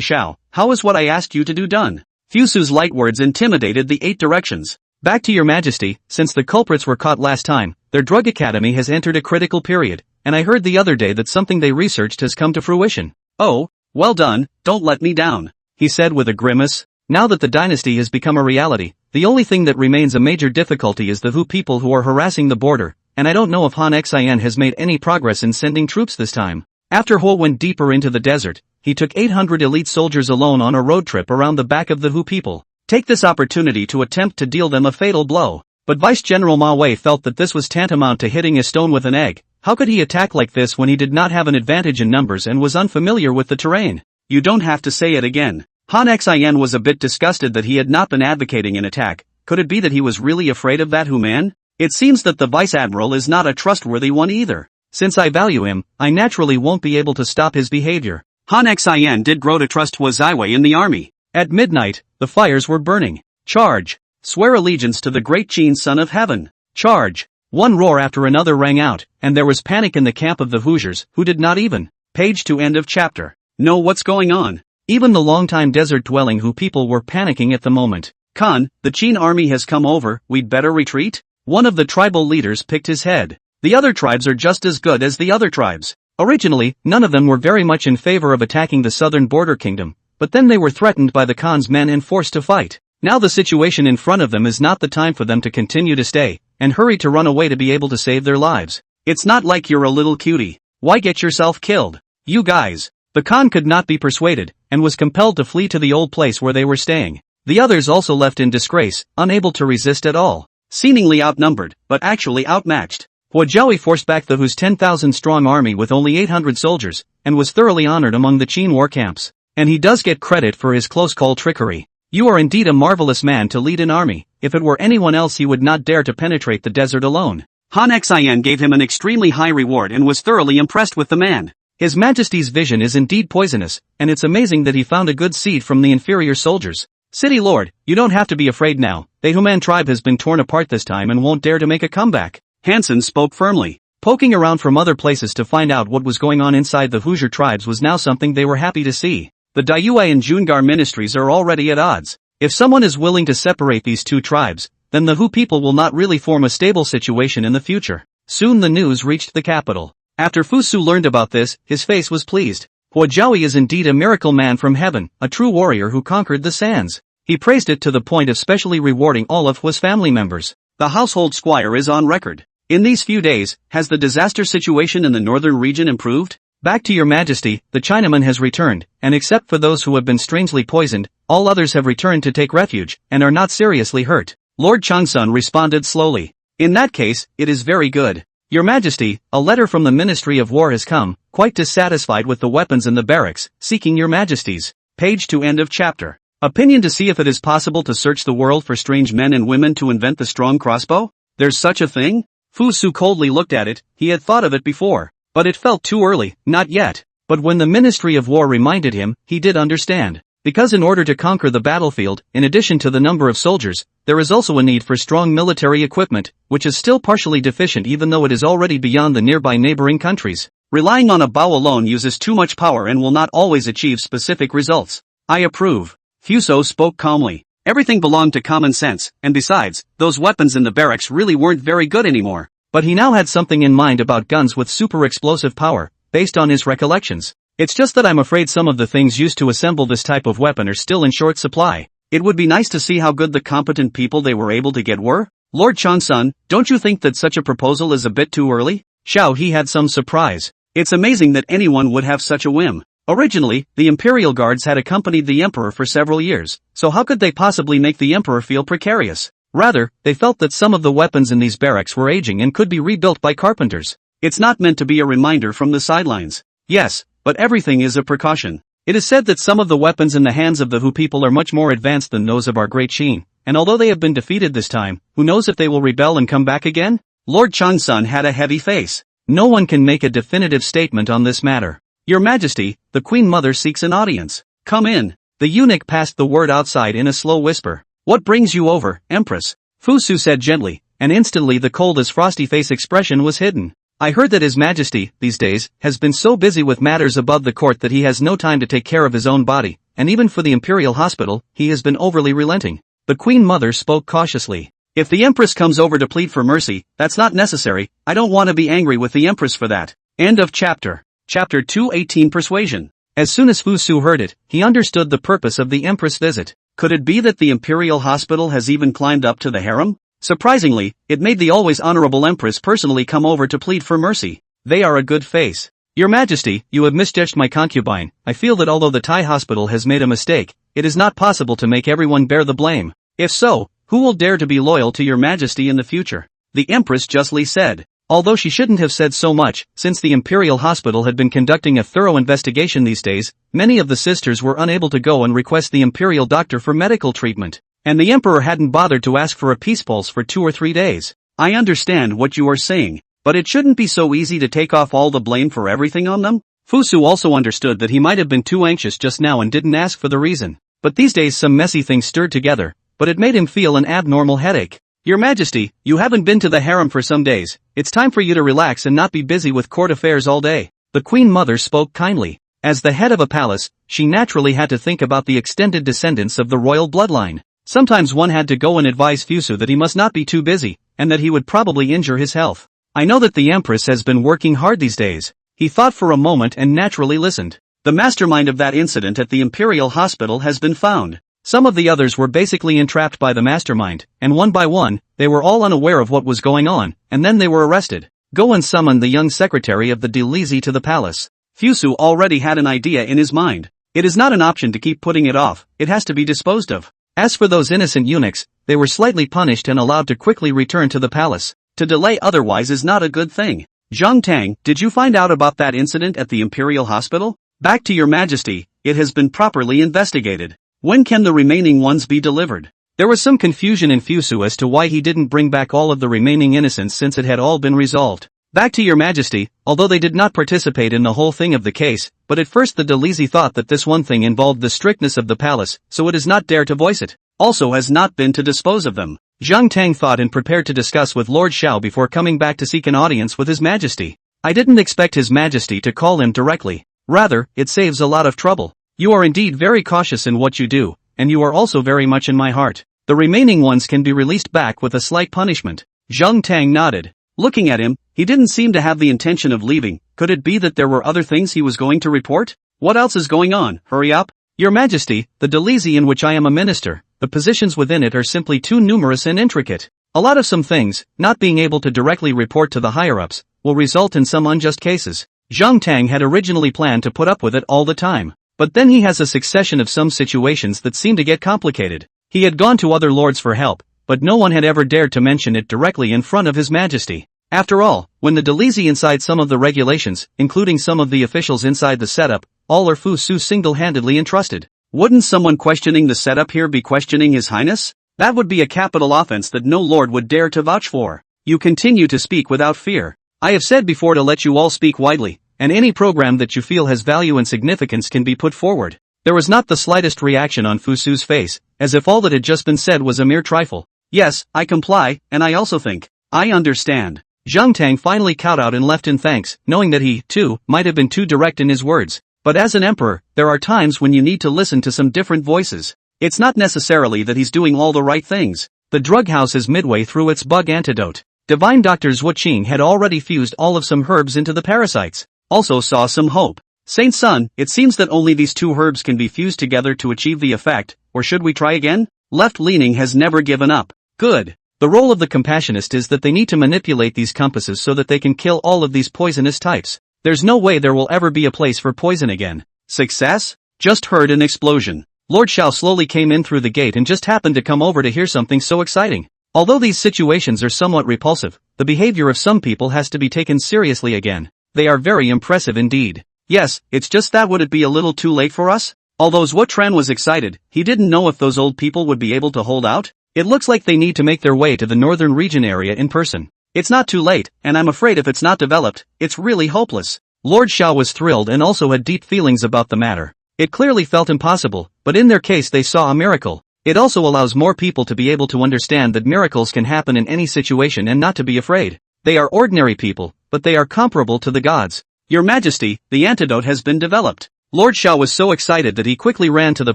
Xiao, how is what I asked you to do done? Fusu's light words intimidated the 8 directions. Back to your Majesty, since the culprits were caught last time, their drug academy has entered a critical period, and I heard the other day that something they researched has come to fruition. Oh, well done, don't let me down, he said with a grimace. Now that the dynasty has become a reality, the only thing that remains a major difficulty is the Hu people who are harassing the border, and I don't know if Han Xin has made any progress in sending troops this time. After Ho went deeper into the desert, he took 800 elite soldiers alone on a road trip around the back of the Hu people. Take this opportunity to attempt to deal them a fatal blow. But Vice General Ma Wei felt that this was tantamount to hitting a stone with an egg. How could he attack like this when he did not have an advantage in numbers and was unfamiliar with the terrain? You don't have to say it again. Han Xin was a bit disgusted that he had not been advocating an attack. Could it be that he was really afraid of that Hu man? It seems that the Vice Admiral is not a trustworthy one either. Since I value him, I naturally won't be able to stop his behavior. Han Xin did grow to trust Hua Ziwei in the army. At midnight, the fires were burning. Charge! Swear allegiance to the great Qin Son of Heaven. Charge! One roar after another rang out, and there was panic in the camp of the Hoosiers, who did not even, page to end of chapter, know what's going on. Even the long-time desert-dwelling Hu people were panicking at the moment. Khan, the Qin army has come over, we'd better retreat? One of the tribal leaders picked his head. The other tribes are just as good as the other tribes. Originally, none of them were very much in favor of attacking the southern border kingdom, but then they were threatened by the Khan's men and forced to fight. Now the situation in front of them is not the time for them to continue to stay, and hurry to run away to be able to save their lives. It's not like you're a little cutie. Why get yourself killed? You guys. The Khan could not be persuaded, and was compelled to flee to the old place where they were staying. The others also left in disgrace, unable to resist at all. Seemingly outnumbered, but actually outmatched. Hua Jiaowei forced back the Hu's 10,000-strong army with only 800 soldiers, and was thoroughly honored among the Qin war camps. And he does get credit for his close-call trickery. You are indeed a marvelous man to lead an army. If it were anyone else he would not dare to penetrate the desert alone. Han Xin gave him an extremely high reward and was thoroughly impressed with the man. His Majesty's vision is indeed poisonous, and it's amazing that he found a good seed from the inferior soldiers. City Lord, you don't have to be afraid now. The Human tribe has been torn apart this time and won't dare to make a comeback. Hansen spoke firmly. Poking around from other places to find out what was going on inside the Hoosier tribes was now something they were happy to see. The Daiyue and Jungar ministries are already at odds. If someone is willing to separate these two tribes, then the Hu people will not really form a stable situation in the future. Soon the news reached the capital. After Fusu learned about this, his face was pleased. Hua Jiaowei is indeed a miracle man from heaven, a true warrior who conquered the sands. He praised it to the point of specially rewarding all of Hua's family members. The household squire is on record. In these few days, has the disaster situation in the northern region improved? Back to your Majesty, the Chinaman has returned, and except for those who have been strangely poisoned, all others have returned to take refuge, and are not seriously hurt. Lord Changsun responded slowly. In that case, it is very good. Your Majesty, a letter from the Ministry of War has come, quite dissatisfied with the weapons in the barracks, seeking your Majesty's. Page to end of chapter. Opinion to see if it is possible to search the world for strange men and women to invent the strong crossbow? There's such a thing? Fu Su coldly looked at it, he had thought of it before. But it felt too early, not yet. But when the Ministry of War reminded him, he did understand. Because in order to conquer the battlefield, in addition to the number of soldiers, there is also a need for strong military equipment, which is still partially deficient even though it is already beyond the nearby neighboring countries. Relying on a bow alone uses too much power and will not always achieve specific results. I approve. Fuso spoke calmly. Everything belonged to common sense, and besides, those weapons in the barracks really weren't very good anymore. But he now had something in mind about guns with super explosive power, based on his recollections. It's just that I'm afraid some of the things used to assemble this type of weapon are still in short supply. It would be nice to see how good the competent people they were able to get were. Lord Changsun, don't you think that such a proposal is a bit too early? Xiao He had some surprise. It's amazing that anyone would have such a whim. Originally, the imperial guards had accompanied the emperor for several years, so how could they possibly make the emperor feel precarious? Rather, they felt that some of the weapons in these barracks were aging and could be rebuilt by carpenters. It's not meant to be a reminder from the sidelines. Yes, but everything is a precaution. It is said that some of the weapons in the hands of the Hu people are much more advanced than those of our great Qin, and although they have been defeated this time, who knows if they will rebel and come back again? Lord Changsun had a heavy face. No one can make a definitive statement on this matter. Your Majesty, the Queen Mother seeks an audience. Come in. The eunuch passed the word outside in a slow whisper. What brings you over, Empress? Fu Su said gently, and instantly the cold as frosty face expression was hidden. I heard that His Majesty, these days, has been so busy with matters above the court that he has no time to take care of his own body, and even for the imperial hospital, he has been overly relenting. The Queen Mother spoke cautiously. If the Empress comes over to plead for mercy, that's not necessary. I don't want to be angry with the Empress for that. End of chapter. Chapter 218 Persuasion. As soon as Fu Su heard it, he understood the purpose of the Empress' visit. Could it be that the imperial hospital has even climbed up to the harem? Surprisingly, it made the always honorable Empress personally come over to plead for mercy. They are a good face. Your Majesty, you have misjudged my concubine. I feel that although the Thai hospital has made a mistake, it is not possible to make everyone bear the blame. If so, who will dare to be loyal to your Majesty in the future? The Empress justly said. Although she shouldn't have said so much, since the Imperial Hospital had been conducting a thorough investigation these days, many of the sisters were unable to go and request the Imperial doctor for medical treatment, and the Emperor hadn't bothered to ask for a peace pulse for 2 or 3 days. I understand what you are saying, but it shouldn't be so easy to take off all the blame for everything on them? Fu Su also understood that he might have been too anxious just now and didn't ask for the reason, but these days some messy things stirred together, but it made him feel an abnormal headache. Your Majesty, you haven't been to the harem for some days. It's time for you to relax and not be busy with court affairs all day. The Queen Mother spoke kindly. As the head of a palace, she naturally had to think about the extended descendants of the royal bloodline. Sometimes one had to go and advise Fu Su that he must not be too busy, and that he would probably injure his health. I know that the Empress has been working hard these days. He thought for a moment and naturally listened. The mastermind of that incident at the Imperial Hospital has been found. Some of the others were basically entrapped by the mastermind, and one by one, they were all unaware of what was going on, and then they were arrested. Go and summon the young secretary of the Delizi to the palace. Fu Su already had an idea in his mind. It is not an option to keep putting it off, it has to be disposed of. As for those innocent eunuchs, they were slightly punished and allowed to quickly return to the palace. To delay otherwise is not a good thing. Zhang Tang, did you find out about that incident at the Imperial Hospital? Back to your Majesty, it has been properly investigated. When can the remaining ones be delivered? There was some confusion in Fu Su as to why he didn't bring back all of the remaining innocents since it had all been resolved. Back to your Majesty, although they did not participate in the whole thing of the case, but at first the Delizi thought that this one thing involved the strictness of the palace, so it has not dared to voice it. Also has not been to dispose of them. Zhang Tang thought and prepared to discuss with Lord Xiao before coming back to seek an audience with His Majesty. I didn't expect His Majesty to call him directly. Rather, it saves a lot of trouble. You are indeed very cautious in what you do, and you are also very much in my heart. The remaining ones can be released back with a slight punishment. Zhang Tang nodded. Looking at him, he didn't seem to have the intention of leaving. Could it be that there were other things he was going to report? What else is going on? Hurry up. Your Majesty, the Delizi in which I am a minister, the positions within it are simply too numerous and intricate. A lot of some things, not being able to directly report to the higher-ups, will result in some unjust cases. Zhang Tang had originally planned to put up with it all the time. But then he has a succession of some situations that seem to get complicated. He had gone to other lords for help, but no one had ever dared to mention it directly in front of His Majesty. After all, when the Delizi inside some of the regulations, including some of the officials inside the setup, all are Fu Su single-handedly entrusted. Wouldn't someone questioning the setup here be questioning His Highness? That would be a capital offense that no lord would dare to vouch for. You continue to speak without fear. I have said before to let you all speak widely, and any program that you feel has value and significance can be put forward. There was not the slightest reaction on Fu Su's face, as if all that had just been said was a mere trifle. Yes, I comply, and I also think. I understand. Zhang Tang finally cowed out and left in thanks, knowing that he, too, might have been too direct in his words. But as an emperor, there are times when you need to listen to some different voices. It's not necessarily that he's doing all the right things. The drug house is midway through its bug antidote. Divine Dr. Zhuo Qing had already fused all of some herbs into the parasites. Also saw some hope. Saint Sun, it seems that only these two herbs can be fused together to achieve the effect, or should we try again? Left-leaning has never given up. Good. The role of the compassionist is that they need to manipulate these compasses so that they can kill all of these poisonous types. There's no way there will ever be a place for poison again. Success? Just heard an explosion. Lord Xiao slowly came in through the gate and just happened to come over to hear something so exciting. Although these situations are somewhat repulsive, the behavior of some people has to be taken seriously again. They are very impressive indeed. Yes, it's just that would it be a little too late for us? Although Zhuo Tran was excited, he didn't know if those old people would be able to hold out. It looks like they need to make their way to the northern region area in person. It's not too late, and I'm afraid if it's not developed, it's really hopeless. Lord Xiao was thrilled and also had deep feelings about the matter. It clearly felt impossible, but in their case they saw a miracle. It also allows more people to be able to understand that miracles can happen in any situation and not to be afraid. They are ordinary people, but they are comparable to the gods. Your Majesty, the antidote has been developed. Lord Xiao was so excited that he quickly ran to the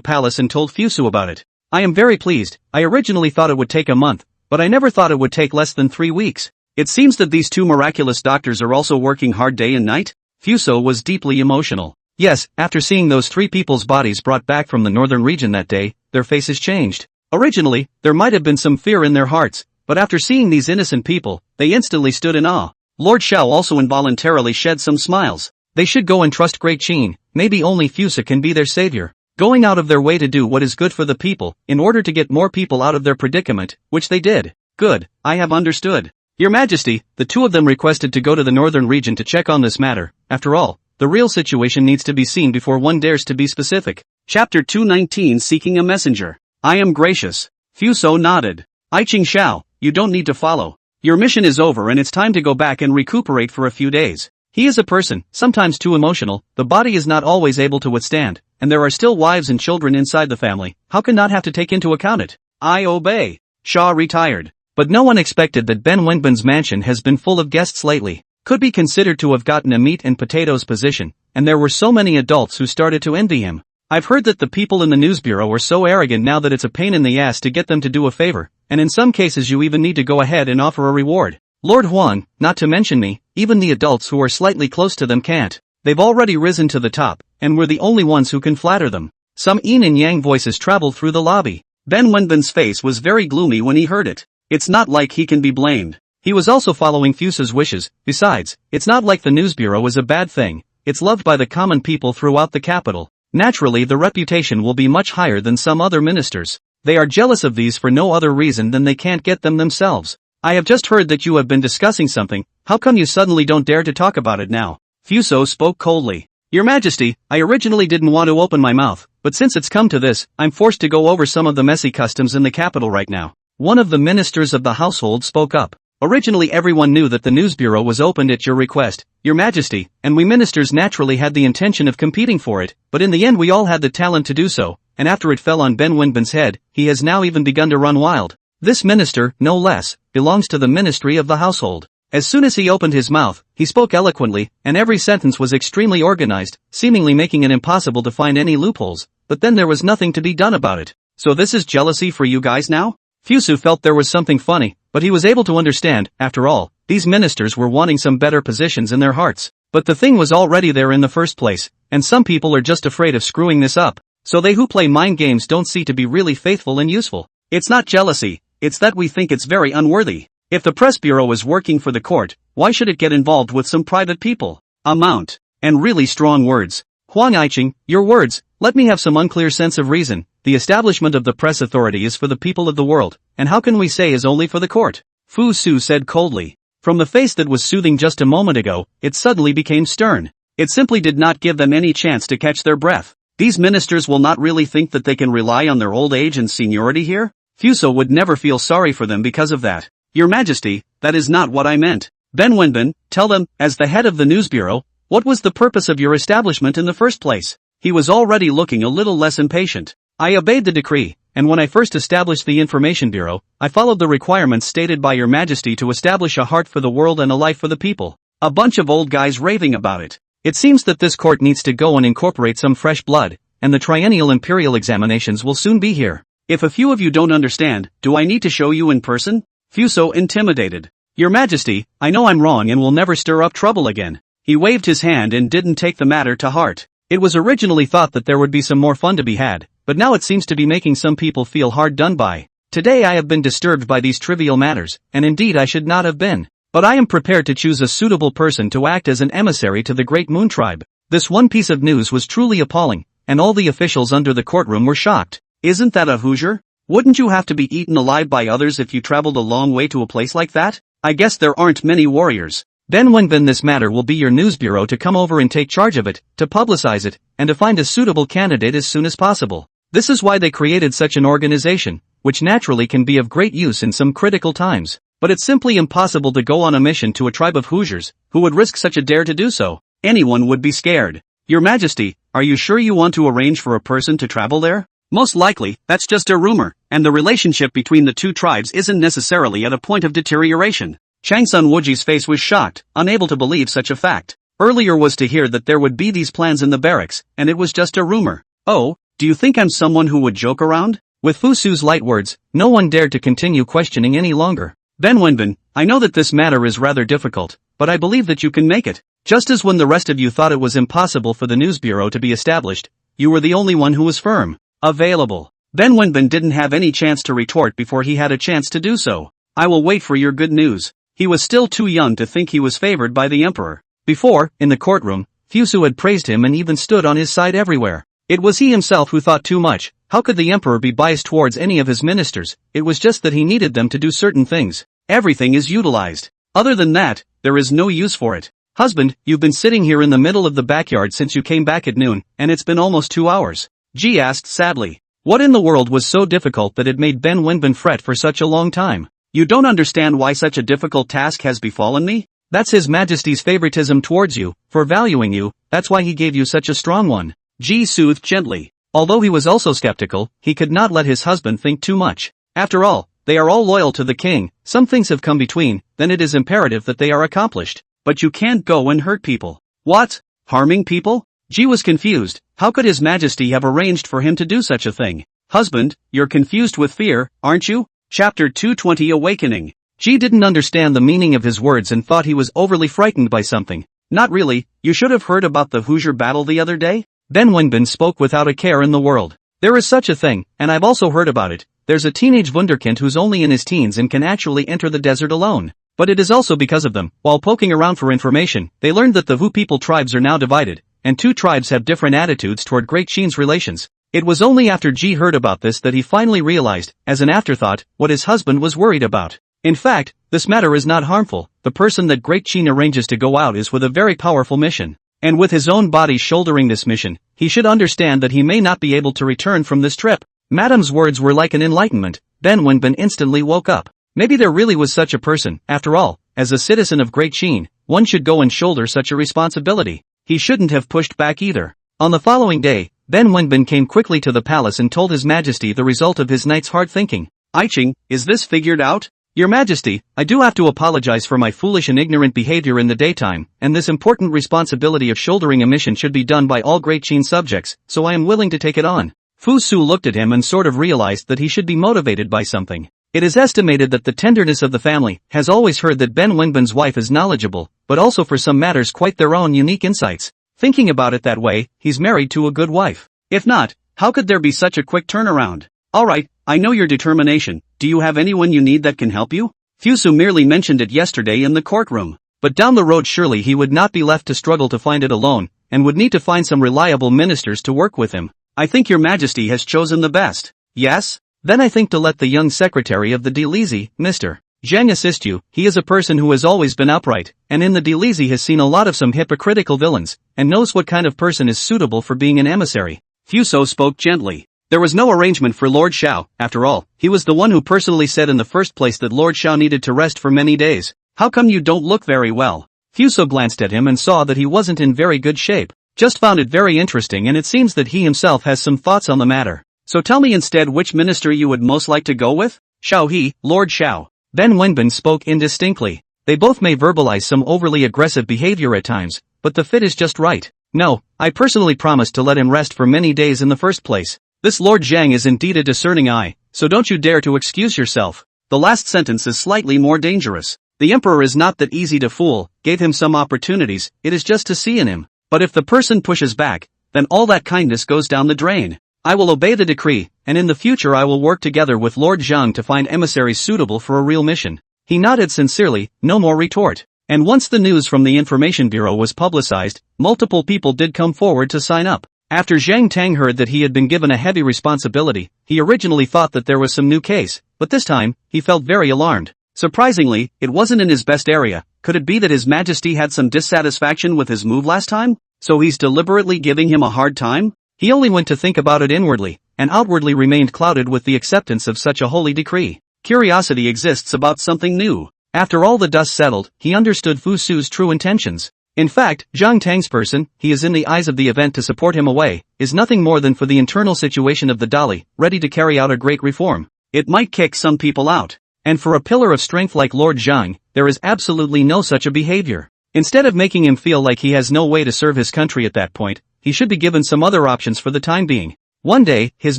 palace and told Fusu about it. I am very pleased. I originally thought it would take a month, but I never thought it would take less than 3 weeks. It seems that these two miraculous doctors are also working hard day and night. Fuso was deeply emotional. Yes, after seeing those 3 people's bodies brought back from the northern region that day, their faces changed. Originally, there might have been some fear in their hearts, but after seeing these innocent people, they instantly stood in awe. Lord Xiao also involuntarily shed some smiles. They should go and trust Great Qin. Maybe only Fusa can be their savior. Going out of their way to do what is good for the people, in order to get more people out of their predicament, which they did. Good, I have understood. Your Majesty, the 2 of them requested to go to the northern region to check on this matter. After all, the real situation needs to be seen before one dares to be specific. Chapter 219 Seeking a Messenger. I am gracious. Fuso nodded. I Qing Xiao, you don't need to follow. Your mission is over and it's time to go back and recuperate for a few days. He is a person, sometimes too emotional, the body is not always able to withstand, and there are still wives and children inside the family, how can not have to take into account it? I obey. Shaw retired. But no one expected that Ben Wenbin's mansion has been full of guests lately. Could be considered to have gotten a meat and potatoes position, and there were so many adults who started to envy him. I've heard that the people in the news bureau are so arrogant now that it's a pain in the ass to get them to do a favor, and in some cases you even need to go ahead and offer a reward. Lord Huang, not to mention me, even the adults who are slightly close to them can't. They've already risen to the top, and we're the only ones who can flatter them. Some yin and yang voices traveled through the lobby. Ben Wenbin's face was very gloomy when he heard it. It's not like he can be blamed. He was also following Fusa's wishes. Besides, it's not like the news bureau is a bad thing. It's loved by the common people throughout the capital. Naturally, the reputation will be much higher than some other ministers. They are jealous of these for no other reason than they can't get them themselves. I have just heard that you have been discussing something. How come you suddenly don't dare to talk about it now? Fuso spoke coldly. Your Majesty, I originally didn't want to open my mouth, but since it's come to this, I'm forced to go over some of the messy customs in the capital right now. One of the ministers of the household spoke up. Originally everyone knew that the news bureau was opened at your request, Your Majesty, and we ministers naturally had the intention of competing for it, but in the end we all had the talent to do so, and after it fell on Ben Wenbin's head, he has now even begun to run wild. This minister, no less, belongs to the ministry of the household. As soon as he opened his mouth, he spoke eloquently, and every sentence was extremely organized, seemingly making it impossible to find any loopholes, but then there was nothing to be done about it. So this is jealousy for you guys now? Fusu felt there was something funny, but he was able to understand, after all, these ministers were wanting some better positions in their hearts. But the thing was already there in the first place, and some people are just afraid of screwing this up, so they who play mind games don't see to be really faithful and useful. It's not jealousy, it's that we think it's very unworthy. If the press bureau is working for the court, why should it get involved with some private people? Amount. And really strong words. Huang Aiqing, your words, let me have some unclear sense of reason. The establishment of the press authority is for the people of the world, and how can we say is only for the court? Fu Su said coldly. From the face that was soothing just a moment ago, it suddenly became stern. It simply did not give them any chance to catch their breath. These ministers will not really think that they can rely on their old age and seniority here? Fuso would never feel sorry for them because of that. Your Majesty, that is not what I meant. Ben Wenbin, tell them, as the head of the news bureau, what was the purpose of your establishment in the first place? He was already looking a little less impatient. I obeyed the decree, and when I first established the information bureau, I followed the requirements stated by Your Majesty to establish a heart for the world and a life for the people. A bunch of old guys raving about it. It seems that this court needs to go and incorporate some fresh blood, and the triennial imperial examinations will soon be here. If a few of you don't understand, do I need to show you in person? Fuso intimidated. Your Majesty, I know I'm wrong and will never stir up trouble again. He waved his hand and didn't take the matter to heart. It was originally thought that there would be some more fun to be had, but now it seems to be making some people feel hard done by. Today I have been disturbed by these trivial matters, and indeed I should not have been. But I am prepared to choose a suitable person to act as an emissary to the great moon tribe. This one piece of news was truly appalling, and all the officials under the courtroom were shocked. Isn't that a Hoosier? Wouldn't you have to be eaten alive by others if you traveled a long way to a place like that? I guess there aren't many warriors. Then Wenbin, this matter will be your news bureau to come over and take charge of it, to publicize it, and to find a suitable candidate as soon as possible. This is why they created such an organization, which naturally can be of great use in some critical times. But it's simply impossible to go on a mission to a tribe of Hoosiers, who would risk such a dare to do so. Anyone would be scared. Your Majesty, are you sure you want to arrange for a person to travel there? Most likely, that's just a rumor, and the relationship between the two tribes isn't necessarily at a point of deterioration. Changsun Wuji's face was shocked, unable to believe such a fact. Earlier was to hear that there would be these plans in the barracks, and it was just a rumor. Oh, do you think I'm someone who would joke around? With Fu Su's light words, no one dared to continue questioning any longer. Then Wenbin, I know that this matter is rather difficult, but I believe that you can make it. Just as when the rest of you thought it was impossible for the news bureau to be established, you were the only one who was firm. Available. Then Wenbin didn't have any chance to retort before he had a chance to do so. I will wait for your good news. He was still too young to think he was favored by the emperor. Before, in the courtroom, Fusu had praised him and even stood on his side everywhere. It was he himself who thought too much. How could the emperor be biased towards any of his ministers? It was just that he needed them to do certain things. Everything is utilized. Other than that, there is no use for it. Husband, you've been sitting here in the middle of the backyard since you came back at noon, and it's been almost 2 hours. Ji asked sadly. What in the world was so difficult that it made Ben Wenbin fret for such a long time? You don't understand why such a difficult task has befallen me? That's His Majesty's favoritism towards you, for valuing you, that's why he gave you such a strong one. Ji soothed gently. Although he was also skeptical, he could not let his husband think too much. After all, they are all loyal to the king. Some things have come between, then it is imperative that they are accomplished. But you can't go and hurt people. What? Harming people? Ji was confused. How could His Majesty have arranged for him to do such a thing? Husband, you're confused with fear, aren't you? Chapter 220 Awakening. Ji didn't understand the meaning of his words and thought he was overly frightened by something. Not really. You should have heard about the Hoosier battle the other day. Then Wenbin spoke without a care in the world. There is such a thing, and I've also heard about it. There's a teenage wunderkind who's only in his teens and can actually enter the desert alone. But it is also because of them. While poking around for information, they learned that the Hu people tribes are now divided, and two tribes have different attitudes toward Great Qin's relations. It was only after Ji heard about this that he finally realized, as an afterthought, what his husband was worried about. In fact, this matter is not harmful. The person that Great Qin arranges to go out is with a very powerful mission. And with his own body shouldering this mission, he should understand that he may not be able to return from this trip. Madame's words were like an enlightenment. Then Wenbin instantly woke up. Maybe there really was such a person. After all, as a citizen of Great Qin, one should go and shoulder such a responsibility. He shouldn't have pushed back either. On the following day, then Wenbin came quickly to the palace and told His Majesty the result of his night's hard thinking. Aiching, is this figured out? Your Majesty, I do have to apologize for my foolish and ignorant behavior in the daytime, and this important responsibility of shouldering a mission should be done by all Great Qin subjects, so I am willing to take it on. Fu Su looked at him and sort of realized that he should be motivated by something. It is estimated that the tenderness of the family has always heard that Ben Wenbin's wife is knowledgeable, but also for some matters quite their own unique insights. Thinking about it that way, he's married to a good wife. If not, how could there be such a quick turnaround? Alright, I know your determination. Do you have anyone you need that can help you? Fusu merely mentioned it yesterday in the courtroom. But down the road surely he would not be left to struggle to find it alone, and would need to find some reliable ministers to work with him. I think your Majesty has chosen the best. Yes? Then I think to let the young secretary of the Delizy, Mr. Zheng assist you. He is a person who has always been upright, and in the Delizy has seen a lot of some hypocritical villains, and knows what kind of person is suitable for being an emissary. Fuso spoke gently. There was no arrangement for Lord Xiao. After all, he was the one who personally said in the first place that Lord Xiao needed to rest for many days. How come you don't look very well? Fuso glanced at him and saw that he wasn't in very good shape. Just found it very interesting, and it seems that he himself has some thoughts on the matter. So tell me instead which minister you would most like to go with? Xiao He, Lord Xiao. Then Wenbin spoke indistinctly. They both may verbalize some overly aggressive behavior at times, but the fit is just right. No, I personally promised to let him rest for many days in the first place. This Lord Zhang is indeed a discerning eye, so don't you dare to excuse yourself. The last sentence is slightly more dangerous. The emperor is not that easy to fool, gave him some opportunities, it is just to see in him. But if the person pushes back, then all that kindness goes down the drain. I will obey the decree, and in the future I will work together with Lord Zhang to find emissaries suitable for a real mission. He nodded sincerely, no more retort. And once the news from the Information Bureau was publicized, multiple people did come forward to sign up. After Zhang Tang heard that he had been given a heavy responsibility, he originally thought that there was some new case, but this time, he felt very alarmed. Surprisingly, it wasn't in his best area. Could it be that His Majesty had some dissatisfaction with his move last time? So he's deliberately giving him a hard time? He only went to think about it inwardly, and outwardly remained clouded with the acceptance of such a holy decree. Curiosity exists about something new. After all the dust settled, he understood Fu Su's true intentions. In fact, Zhang Tang's person, he is in the eyes of the event to support him away, is nothing more than for the internal situation of the Dali, ready to carry out a great reform. It might kick some people out. And for a pillar of strength like Lord Zhang, there is absolutely no such a behavior. Instead of making him feel like he has no way to serve his country at that point, he should be given some other options for the time being. One day, His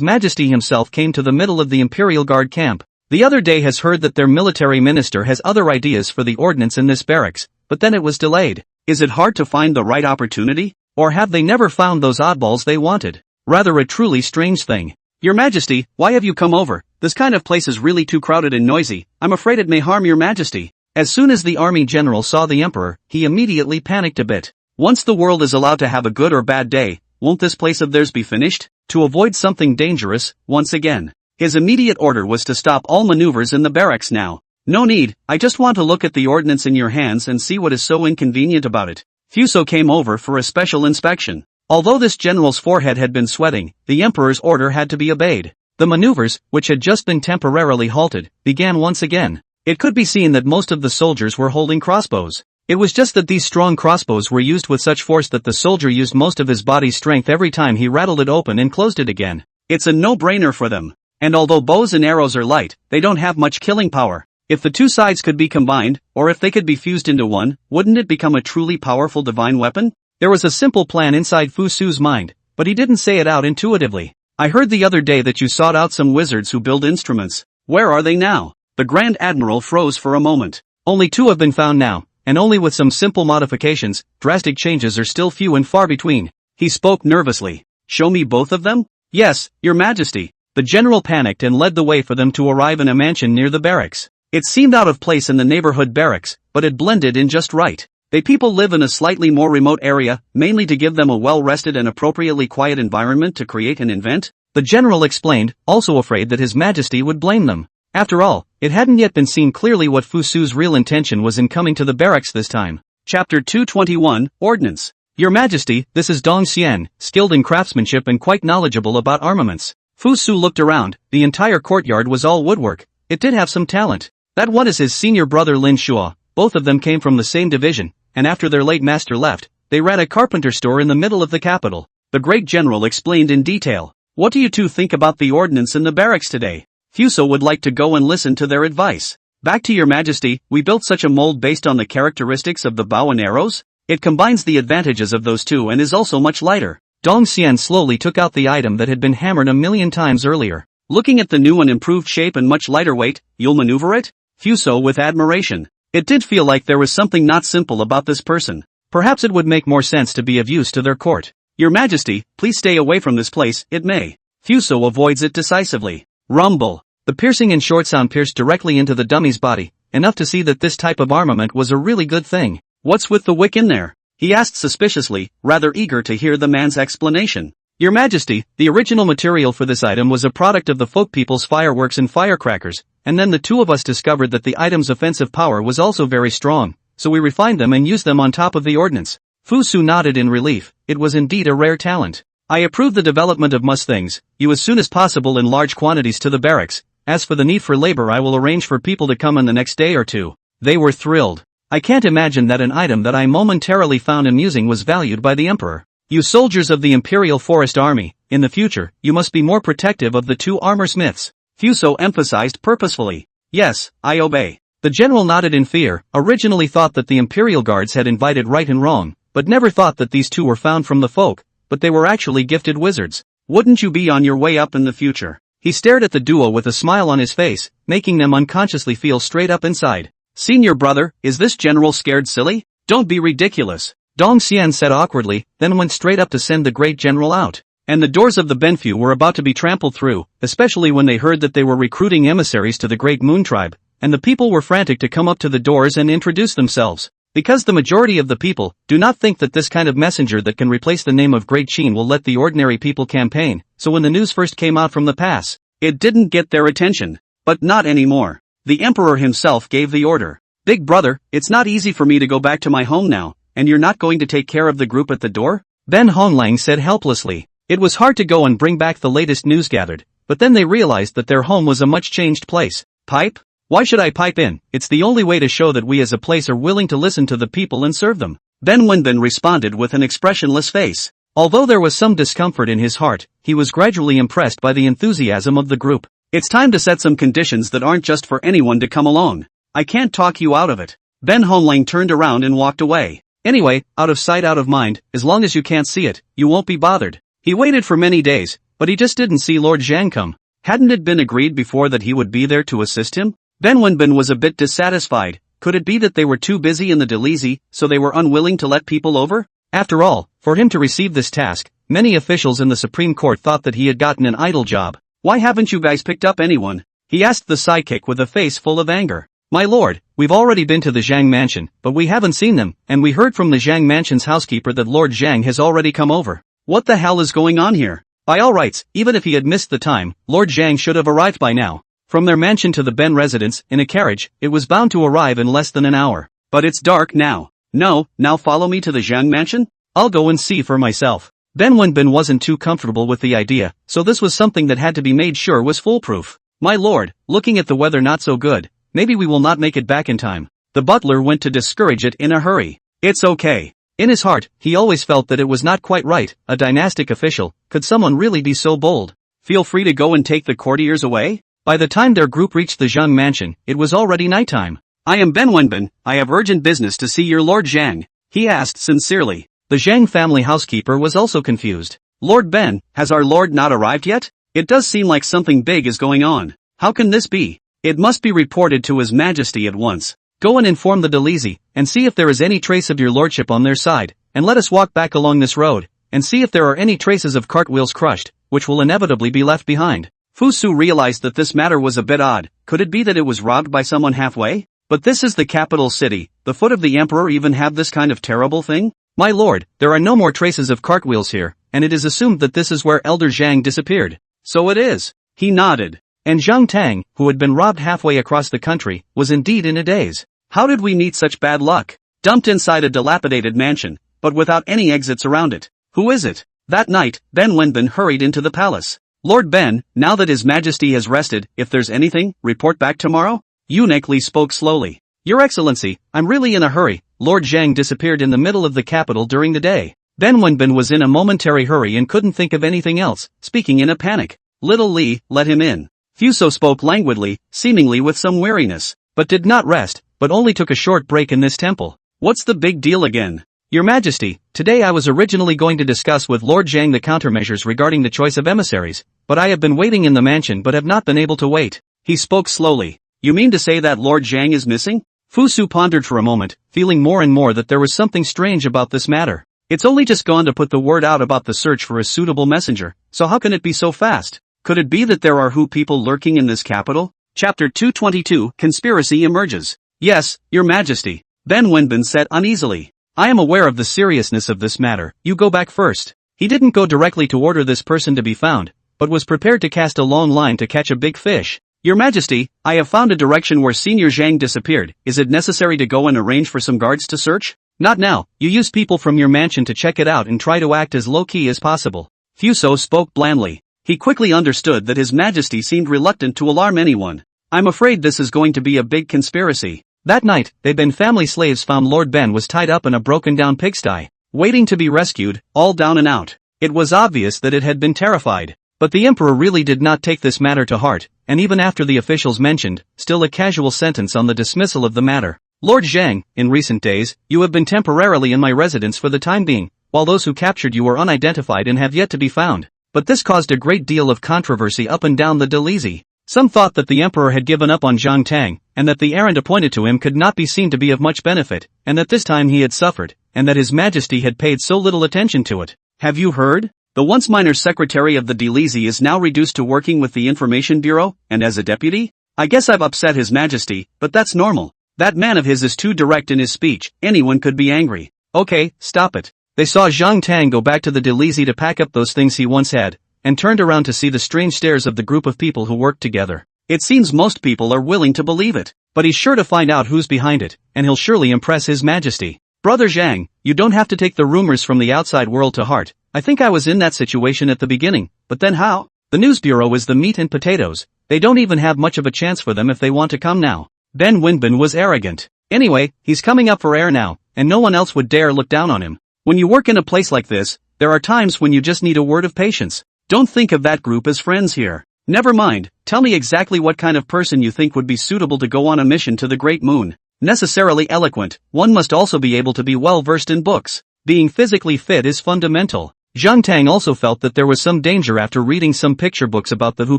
Majesty himself came to the middle of the Imperial Guard camp. The other day has heard that their military minister has other ideas for the ordnance in this barracks, but then it was delayed. Is it hard to find the right opportunity? Or have they never found those oddballs they wanted? Rather a truly strange thing. Your Majesty, why have you come over? This kind of place is really too crowded and noisy. I'm afraid it may harm Your Majesty. As soon as the army general saw the emperor, he immediately panicked a bit. Once the world is allowed to have a good or bad day, won't this place of theirs be finished? To avoid something dangerous, once again. His immediate order was to stop all maneuvers in the barracks now. No need, I just want to look at the ordnance in your hands and see what is so inconvenient about it. Fuso came over for a special inspection. Although this general's forehead had been sweating, the emperor's order had to be obeyed. The maneuvers, which had just been temporarily halted, began once again. It could be seen that most of the soldiers were holding crossbows. It was just that these strong crossbows were used with such force that the soldier used most of his body's strength every time he rattled it open and closed it again. It's a no-brainer for them. And although bows and arrows are light, they don't have much killing power. If the two sides could be combined, or if they could be fused into one, wouldn't it become a truly powerful divine weapon? There was a simple plan inside Fu Su's mind, but he didn't say it out intuitively. I heard the other day that you sought out some wizards who build instruments. Where are they now? The Grand Admiral froze for a moment. Only 2 have been found now, and only with some simple modifications. Drastic changes are still few and far between. He spoke nervously. Show me both of them? Yes, Your Majesty. The general panicked and led the way for them to arrive in a mansion near the barracks. It seemed out of place in the neighborhood barracks, but it blended in just right. They people live in a slightly more remote area, mainly to give them a well-rested and appropriately quiet environment to create and invent. The general explained, also afraid that His Majesty would blame them. After all, it hadn't yet been seen clearly what Fu Su's real intention was in coming to the barracks this time. Chapter 221, Ordnance. Your Majesty, this is Dong Xian, skilled in craftsmanship and quite knowledgeable about armaments. Fu Su looked around, the entire courtyard was all woodwork. It did have some talent. That one is his senior brother Lin Shuo. Both of them came from the same division, and after their late master left, they ran a carpenter store in the middle of the capital. The great general explained in detail. What do you two think about the ordnance in the barracks today? Fuso would like to go and listen to their advice. Back to Your Majesty, we built such a mold based on the characteristics of the bow and arrows. It combines the advantages of those two and is also much lighter. Dong Xian slowly took out the item that had been hammered a million times earlier. Looking at the new and improved shape and much lighter weight, you'll maneuver it? Fuso with admiration. It did feel like there was something not simple about this person. Perhaps it would make more sense to be of use to their court. Your Majesty, please stay away from this place, it may. Fuso avoids it decisively. Rumble. The piercing and short sound pierced directly into the dummy's body, enough to see that this type of armament was a really good thing. What's with the wick in there? He asked suspiciously, rather eager to hear the man's explanation. Your Majesty, the original material for this item was a product of the folk people's fireworks and firecrackers, and then the two of us discovered that the item's offensive power was also very strong, so we refined them and used them on top of the ordnance. Fu Su nodded in relief. It was indeed a rare talent. I approve the development of things, you as soon as possible in large quantities to the barracks. As for the need for labor, I will arrange for people to come in the next day or two. They were thrilled. I can't imagine that an item that I momentarily found amusing was valued by the emperor. You soldiers of the Imperial Forest Army, in the future, you must be more protective of the 2 armor smiths. Fuso emphasized purposefully. Yes, I obey. The general nodded in fear, originally thought that the Imperial Guards had invited right and wrong, but never thought that these 2 were found from the folk, but they were actually gifted wizards. Wouldn't you be on your way up in the future? He stared at the duo with a smile on his face, making them unconsciously feel straight up inside. Senior brother, is this general scared silly? Don't be ridiculous. Dong Xian said awkwardly, then went straight up to send the great general out. And the doors of the Benfu were about to be trampled through, especially when they heard that they were recruiting emissaries to the Great Moon Tribe, and the people were frantic to come up to the doors and introduce themselves. Because the majority of the people do not think that this kind of messenger that can replace the name of Great Qin will let the ordinary people campaign, so when the news first came out from the pass, it didn't get their attention. But not anymore. The emperor himself gave the order. Big brother, it's not easy for me to go back to my home now, and you're not going to take care of the group at the door? Ben Honglang said helplessly. It was hard to go and bring back the latest news gathered, but then they realized that their home was a much changed place. Pipe? Why should I pipe in? It's the only way to show that we as a place are willing to listen to the people and serve them. Ben Wenbin responded with an expressionless face. Although there was some discomfort in his heart, he was gradually impressed by the enthusiasm of the group. It's time to set some conditions that aren't just for anyone to come along. I can't talk you out of it. Ben Honglang turned around and walked away. Anyway, out of sight out of mind, as long as you can't see it, you won't be bothered. He waited for many days, but he just didn't see Lord Zhang come. Hadn't it been agreed before that he would be there to assist him? Ben Wenbin was a bit dissatisfied. Could it be that they were too busy in the Delisi, so they were unwilling to let people over? After all, for him to receive this task, many officials in the Supreme Court thought that he had gotten an idle job. Why haven't you guys picked up anyone? He asked the sidekick with a face full of anger. My lord, we've already been to the Zhang mansion, but we haven't seen them, and we heard from the Zhang mansion's housekeeper that Lord Zhang has already come over. What the hell is going on here? By all rights, even if he had missed the time, Lord Zhang should have arrived by now. From their mansion to the Ben residence, in a carriage, it was bound to arrive in less than an hour. But it's dark now. No, now follow me to the Zhang mansion? I'll go and see for myself. Ben Wenbin wasn't too comfortable with the idea, so this was something that had to be made sure was foolproof. My lord, looking at the weather not so good, maybe we will not make it back in time. The butler went to discourage it in a hurry. It's okay. In his heart, he always felt that it was not quite right. A dynastic official, could someone really be so bold? Feel free to go and take the courtiers away? By the time their group reached the Zhang mansion, it was already nighttime. I am Ben Wenbin, I have urgent business to see your Lord Zhang, he asked sincerely. The Zhang family housekeeper was also confused. Lord Ben, has our lord not arrived yet? It does seem like something big is going on. How can this be? It must be reported to His Majesty at once. Go and inform the Delisi, and see if there is any trace of your lordship on their side, and let us walk back along this road, and see if there are any traces of cartwheels crushed, which will inevitably be left behind. Fu Su realized that this matter was a bit odd. Could it be that it was robbed by someone halfway? But this is the capital city. The foot of the emperor even have this kind of terrible thing? My lord, there are no more traces of cartwheels here, and it is assumed that this is where Elder Zhang disappeared. So it is. He nodded. And Zhang Tang, who had been robbed halfway across the country, was indeed in a daze. How did we meet such bad luck? Dumped inside a dilapidated mansion, but without any exits around it. Who is it? That night, Ben Wenbin hurried into the palace. Lord Ben, now that His Majesty has rested, if there's anything, report back tomorrow? Eunuch Li spoke slowly. Your Excellency, I'm really in a hurry. Lord Zhang disappeared in the middle of the capital during the day. Ben Wenbin was in a momentary hurry and couldn't think of anything else, speaking in a panic. Little Li, let him in. Fuso spoke languidly, seemingly with some weariness, but did not rest, but only took a short break in this temple. What's the big deal again? Your Majesty, today I was originally going to discuss with Lord Zhang the countermeasures regarding the choice of emissaries, but I have been waiting in the mansion but have not been able to wait. He spoke slowly. You mean to say that Lord Zhang is missing? Fu Su pondered for a moment, feeling more and more that there was something strange about this matter. It's only just gone to put the word out about the search for a suitable messenger, so how can it be so fast? Could it be that there are Hu people lurking in this capital? Chapter 222, Conspiracy Emerges. Yes, Your Majesty. Ben Wenbin said uneasily. I am aware of the seriousness of this matter. You go back first. He didn't go directly to order this person to be found, but was prepared to cast a long line to catch a big fish. Your Majesty, I have found a direction where Senior Zhang disappeared. Is it necessary to go and arrange for some guards to search? Not now. You use people from your mansion to check it out and try to act as low-key as possible. Fuso spoke blandly. He quickly understood that His Majesty seemed reluctant to alarm anyone. I'm afraid this is going to be a big conspiracy. That night, they Ben family slaves found Lord Ben was tied up in a broken-down pigsty, waiting to be rescued, all down and out. It was obvious that it had been terrified. But the emperor really did not take this matter to heart, and even after the officials mentioned, still a casual sentence on the dismissal of the matter. Lord Zhang, in recent days, you have been temporarily in my residence for the time being, while those who captured you are unidentified and have yet to be found. But this caused a great deal of controversy up and down the Delisi. Some thought that the emperor had given up on Zhang Tang, and that the errand appointed to him could not be seen to be of much benefit, and that this time he had suffered, and that his majesty had paid so little attention to it. Have you heard? The once minor secretary of the Delizy is now reduced to working with the Information Bureau, and as a deputy? I guess I've upset his majesty, but that's normal. That man of his is too direct in his speech, anyone could be angry. Okay, stop it. They saw Zhang Tang go back to the Delizy to pack up those things he once had, and turned around to see the strange stares of the group of people who worked together. It seems most people are willing to believe it, but he's sure to find out who's behind it, and he'll surely impress his majesty. Brother Zhang, you don't have to take the rumors from the outside world to heart. I think I was in that situation at the beginning, but then how? The news bureau is the meat and potatoes. They don't even have much of a chance for them if they want to come now. Ben Wenbin was arrogant. Anyway, he's coming up for air now, and no one else would dare look down on him. When you work in a place like this, there are times when you just need a word of patience. Don't think of that group as friends here. Never mind, tell me exactly what kind of person you think would be suitable to go on a mission to the Great Moon. Necessarily eloquent, one must also be able to be well versed in books. Being physically fit is fundamental. Zhang Tang also felt that there was some danger after reading some picture books about the Hu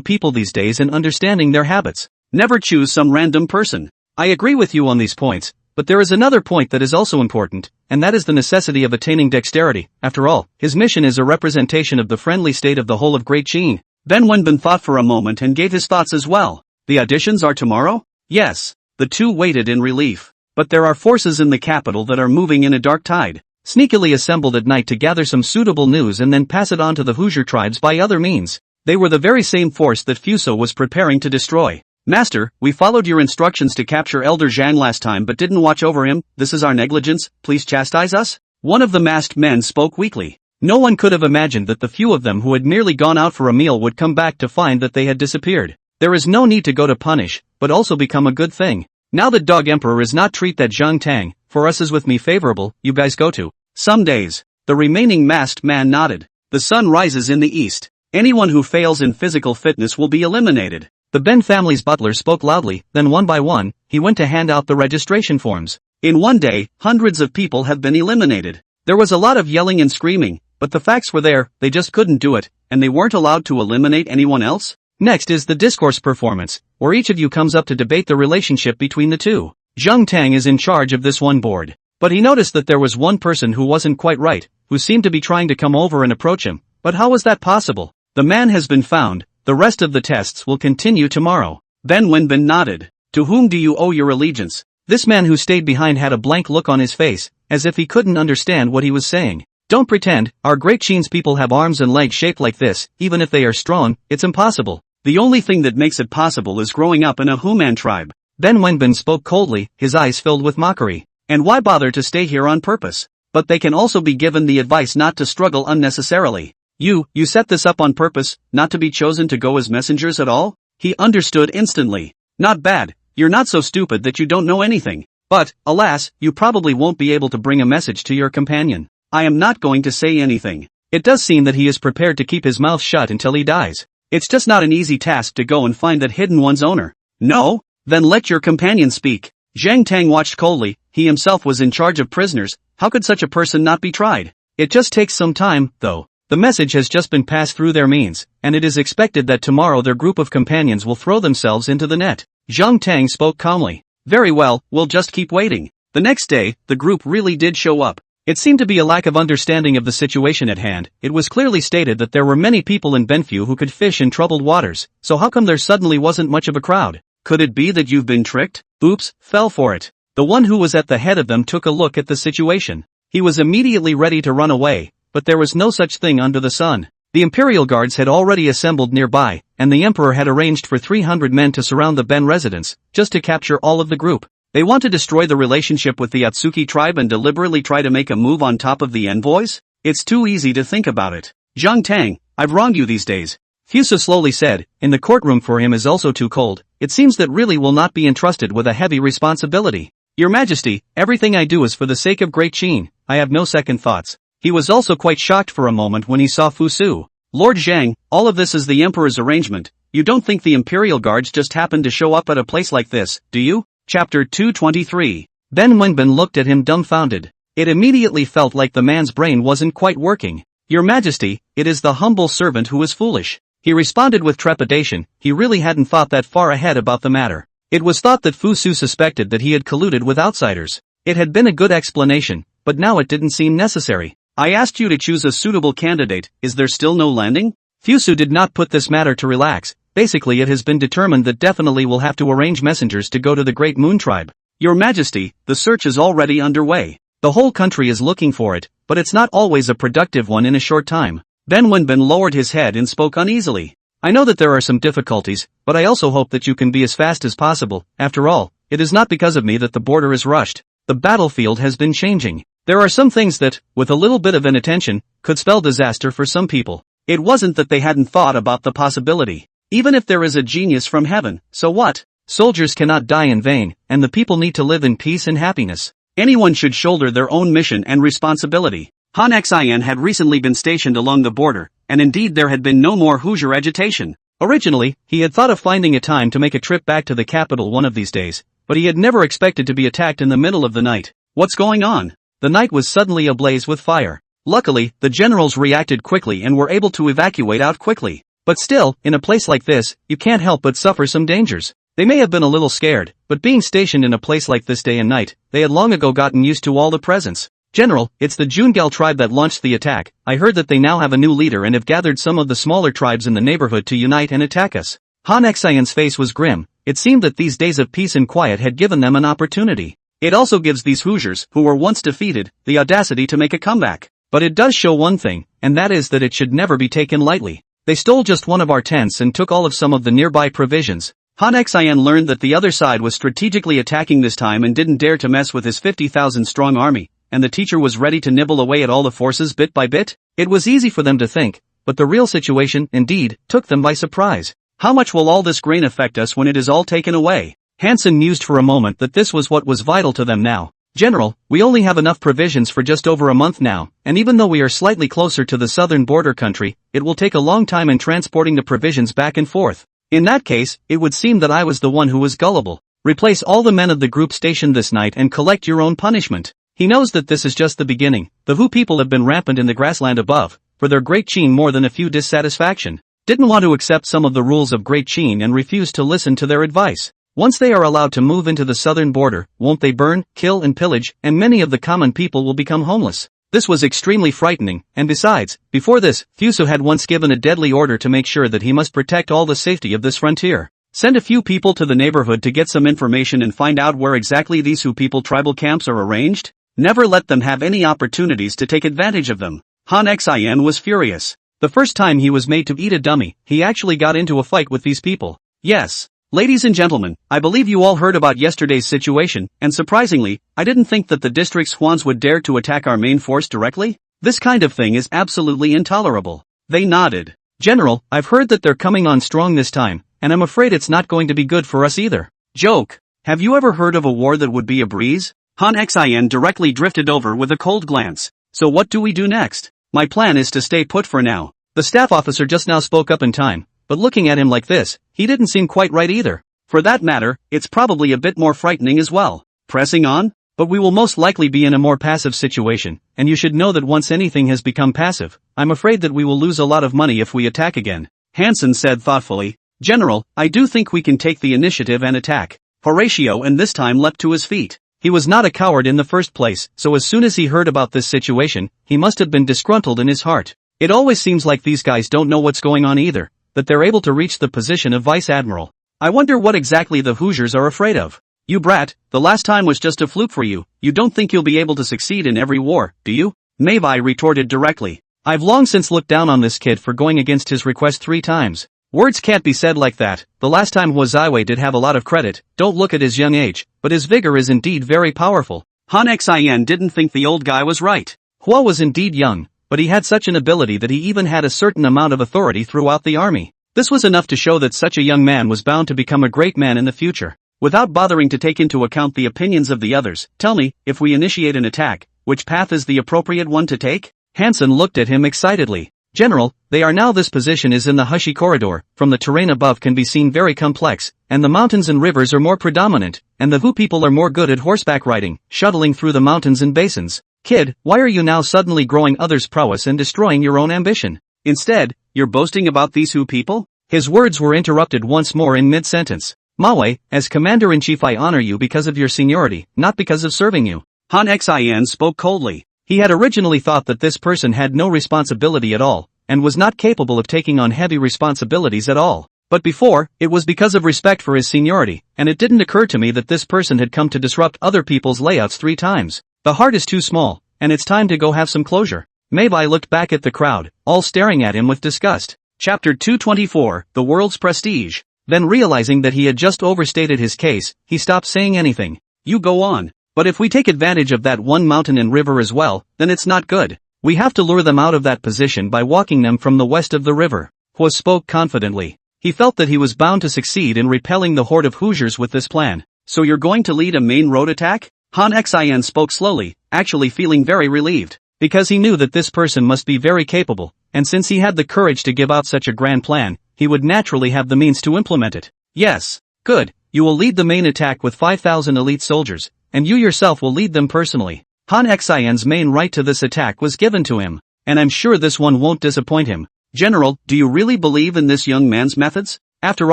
people these days and understanding their habits. Never choose some random person. I agree with you on these points, but there is another point that is also important, and that is the necessity of attaining dexterity. After all, his mission is a representation of the friendly state of the whole of Great Qin. Ben Wenbin thought for a moment and gave his thoughts as well. The auditions are tomorrow? Yes. The two waited in relief. But there are forces in the capital that are moving in a dark tide, sneakily assembled at night to gather some suitable news and then pass it on to the Hoosier tribes by other means. They were the very same force that Fuso was preparing to destroy. Master, we followed your instructions to capture Elder Zhang last time but didn't watch over him. This is our negligence, please chastise us? One of the masked men spoke weakly. No one could have imagined that the few of them who had merely gone out for a meal would come back to find that they had disappeared. There is no need to go to punish, but also become a good thing. Now that Dog Emperor is not treat that Zhang Tang, for us is with me favorable, you guys go to. Some days. The remaining masked man nodded. The sun rises in the east. Anyone who fails in physical fitness will be eliminated. The Ben family's butler spoke loudly, then one by one, he went to hand out the registration forms. In one day, hundreds of people have been eliminated. There was a lot of yelling and screaming, but the facts were there, they just couldn't do it, and they weren't allowed to eliminate anyone else. Next is the discourse performance, where each of you comes up to debate the relationship between the two. Zhang Tang is in charge of this one board, but he noticed that there was one person who wasn't quite right, who seemed to be trying to come over and approach him. But how was that possible? The man has been found. The rest of the tests will continue tomorrow. Ben Wenbin nodded. To whom do you owe your allegiance? This man who stayed behind had a blank look on his face, as if he couldn't understand what he was saying. Don't pretend, our Great Qin's people have arms and legs shaped like this, even if they are strong, it's impossible. The only thing that makes it possible is growing up in a Human tribe. Ben Wenbin spoke coldly, his eyes filled with mockery. And why bother to stay here on purpose? But they can also be given the advice not to struggle unnecessarily. You set this up on purpose, not to be chosen to go as messengers at all? He understood instantly. Not bad, you're not so stupid that you don't know anything. But, alas, you probably won't be able to bring a message to your companion. I am not going to say anything. It does seem that he is prepared to keep his mouth shut until he dies. It's just not an easy task to go and find that hidden one's owner. No? Then let your companion speak. Zhang Tang watched coldly, he himself was in charge of prisoners, how could such a person not be tried? It just takes some time, though. The message has just been passed through their means, and it is expected that tomorrow their group of companions will throw themselves into the net. Zhang Tang spoke calmly. Very well, we'll just keep waiting. The next day, the group really did show up. It seemed to be a lack of understanding of the situation at hand. It was clearly stated that there were many people in Benfu who could fish in troubled waters, so how come there suddenly wasn't much of a crowd? Could it be that you've been tricked? Oops, fell for it. The one who was at the head of them took a look at the situation. He was immediately ready to run away, but there was no such thing under the sun. The Imperial Guards had already assembled nearby, and the Emperor had arranged for 300 men to surround the Ben residence, just to capture all of the group. They want to destroy the relationship with the Atsuki tribe and deliberately try to make a move on top of the envoys? It's too easy to think about it. Zhang Tang, I've wronged you these days. Fuso slowly said, in the courtroom for him is also too cold. It seems that really will not be entrusted with a heavy responsibility. Your Majesty, everything I do is for the sake of Great Qin, I have no second thoughts. He was also quite shocked for a moment when he saw Fusu. Lord Zhang, all of this is the Emperor's arrangement. You don't think the Imperial Guards just happened to show up at a place like this, do you? Chapter 223. Ben Wenbin looked at him dumbfounded. It immediately felt like the man's brain wasn't quite working. Your Majesty, it is the humble servant who is foolish. He responded with trepidation. He really hadn't thought that far ahead about the matter. It was thought that Fu Su suspected that he had colluded with outsiders. It had been a good explanation, but now it didn't seem necessary. I asked you to choose a suitable candidate, is there still no landing? Fu Su did not put this matter to relax. Basically it has been determined that definitely we'll have to arrange messengers to go to the Great Moon Tribe. Your Majesty, the search is already underway. The whole country is looking for it, but it's not always a productive one in a short time. Ben Wenbin lowered his head and spoke uneasily. I know that there are some difficulties, but I also hope that you can be as fast as possible. After all, it is not because of me that the border is rushed. The battlefield has been changing. There are some things that, with a little bit of inattention, could spell disaster for some people. It wasn't that they hadn't thought about the possibility. Even if there is a genius from heaven, so what? Soldiers cannot die in vain, and the people need to live in peace and happiness. Anyone should shoulder their own mission and responsibility. Han Xian had recently been stationed along the border, and indeed there had been no more Hoosier agitation. Originally, he had thought of finding a time to make a trip back to the capital one of these days, but he had never expected to be attacked in the middle of the night. What's going on? The night was suddenly ablaze with fire. Luckily, the generals reacted quickly and were able to evacuate out quickly. But still, in a place like this, you can't help but suffer some dangers. They may have been a little scared, but being stationed in a place like this day and night, they had long ago gotten used to all the presents. General, it's the Jungal tribe that launched the attack. I heard that they now have a new leader and have gathered some of the smaller tribes in the neighborhood to unite and attack us. Han Xian's face was grim. It seemed that these days of peace and quiet had given them an opportunity. It also gives these Hoosiers, who were once defeated, the audacity to make a comeback. But it does show one thing, and that is that it should never be taken lightly. They stole just one of our tents and took all of some of the nearby provisions. Han Xian learned that the other side was strategically attacking this time and didn't dare to mess with his 50,000 strong army, and the teacher was ready to nibble away at all the forces bit by bit. It was easy for them to think, but the real situation, indeed, took them by surprise. How much will all this grain affect us when it is all taken away? Hansen mused for a moment that this was what was vital to them now. General, we only have enough provisions for just over a month now, and even though we are slightly closer to the southern border country, it will take a long time in transporting the provisions back and forth. In that case, it would seem that I was the one who was gullible. Replace all the men of the group stationed this night and collect your own punishment. He knows that this is just the beginning. The Wu people have been rampant in the grassland above, for their Great Qin more than a few dissatisfaction. Didn't want to accept some of the rules of Great Qin and refused to listen to their advice. Once they are allowed to move into the southern border, won't they burn, kill and pillage, and many of the common people will become homeless. This was extremely frightening, and besides, before this, Fu Su had once given a deadly order to make sure that he must protect all the safety of this frontier. Send a few people to the neighborhood to get some information and find out where exactly these Hu people tribal camps are arranged. Never let them have any opportunities to take advantage of them. Han Xian was furious. The first time he was made to eat a dummy, he actually got into a fight with these people. Yes. Ladies and gentlemen, I believe you all heard about yesterday's situation, and surprisingly, I didn't think that the district's Huans would dare to attack our main force directly. This kind of thing is absolutely intolerable. They nodded. General, I've heard that they're coming on strong this time, and I'm afraid it's not going to be good for us either. Joke. Have you ever heard of a war that would be a breeze? Han Xian directly drifted over with a cold glance. So what do we do next? My plan is to stay put for now. The staff officer just now spoke up in time. But looking at him like this, he didn't seem quite right either. For that matter, it's probably a bit more frightening as well. Pressing on? But we will most likely be in a more passive situation, and you should know that once anything has become passive, I'm afraid that we will lose a lot of money if we attack again. Hansen said thoughtfully, General, I do think we can take the initiative and attack. Horatio and this time leapt to his feet. He was not a coward in the first place, so as soon as he heard about this situation, he must have been disgruntled in his heart. It always seems like these guys don't know what's going on either. That they're able to reach the position of vice admiral. I wonder what exactly the Hoosiers are afraid of. You brat, the last time was just a fluke for you. You don't think you'll be able to succeed in every war, do you? Mei retorted directly. I've long since looked down on this kid for going against his request 3 times. Words can't be said like that. The last time Hua Ziwei did have a lot of credit. Don't look at his young age, but his vigor is indeed very powerful. Han Xian didn't think the old guy was right. Hua was indeed young, but he had such an ability that he even had a certain amount of authority throughout the army. This was enough to show that such a young man was bound to become a great man in the future. Without bothering to take into account the opinions of the others, tell me, if we initiate an attack, which path is the appropriate one to take? Hansen looked at him excitedly. General, they are now this position is in the Hushi corridor, from the terrain above can be seen very complex, and the mountains and rivers are more predominant, and the Hu people are more good at horseback riding, shuttling through the mountains and basins. Kid, why are you now suddenly growing others' prowess and destroying your own ambition? Instead, You're boasting about these Hu people? His words were interrupted once more in mid-sentence. Manhwa, as commander-in-chief, I honor you because of your seniority, not because of serving you. Han Xin spoke coldly. He had originally thought that this person had no responsibility at all, and was not capable of taking on heavy responsibilities at all. But before, it was because of respect for his seniority, and it didn't occur to me that this person had come to disrupt other people's layouts 3 times. The heart is too small, and it's time to go have some closure. Manhwa looked back at the crowd, all staring at him with disgust. Chapter 224, The World's Prestige. Then realizing that he had just overstated his case, he stopped saying anything. You go on. But if we take advantage of that one mountain and river as well, then it's not good. We have to lure them out of that position by walking them from the west of the river. Hua spoke confidently. He felt that he was bound to succeed in repelling the horde of Hoosiers with this plan. So you're going to lead a main road attack? Han Xin spoke slowly, actually feeling very relieved. Because he knew that this person must be very capable, and since he had the courage to give out such a grand plan, he would naturally have the means to implement it. Yes. Good, you will lead the main attack with 5,000 elite soldiers, and you yourself will lead them personally. Han Xin's main right to this attack was given to him, and I'm sure this one won't disappoint him. General, do you really believe in this young man's methods? After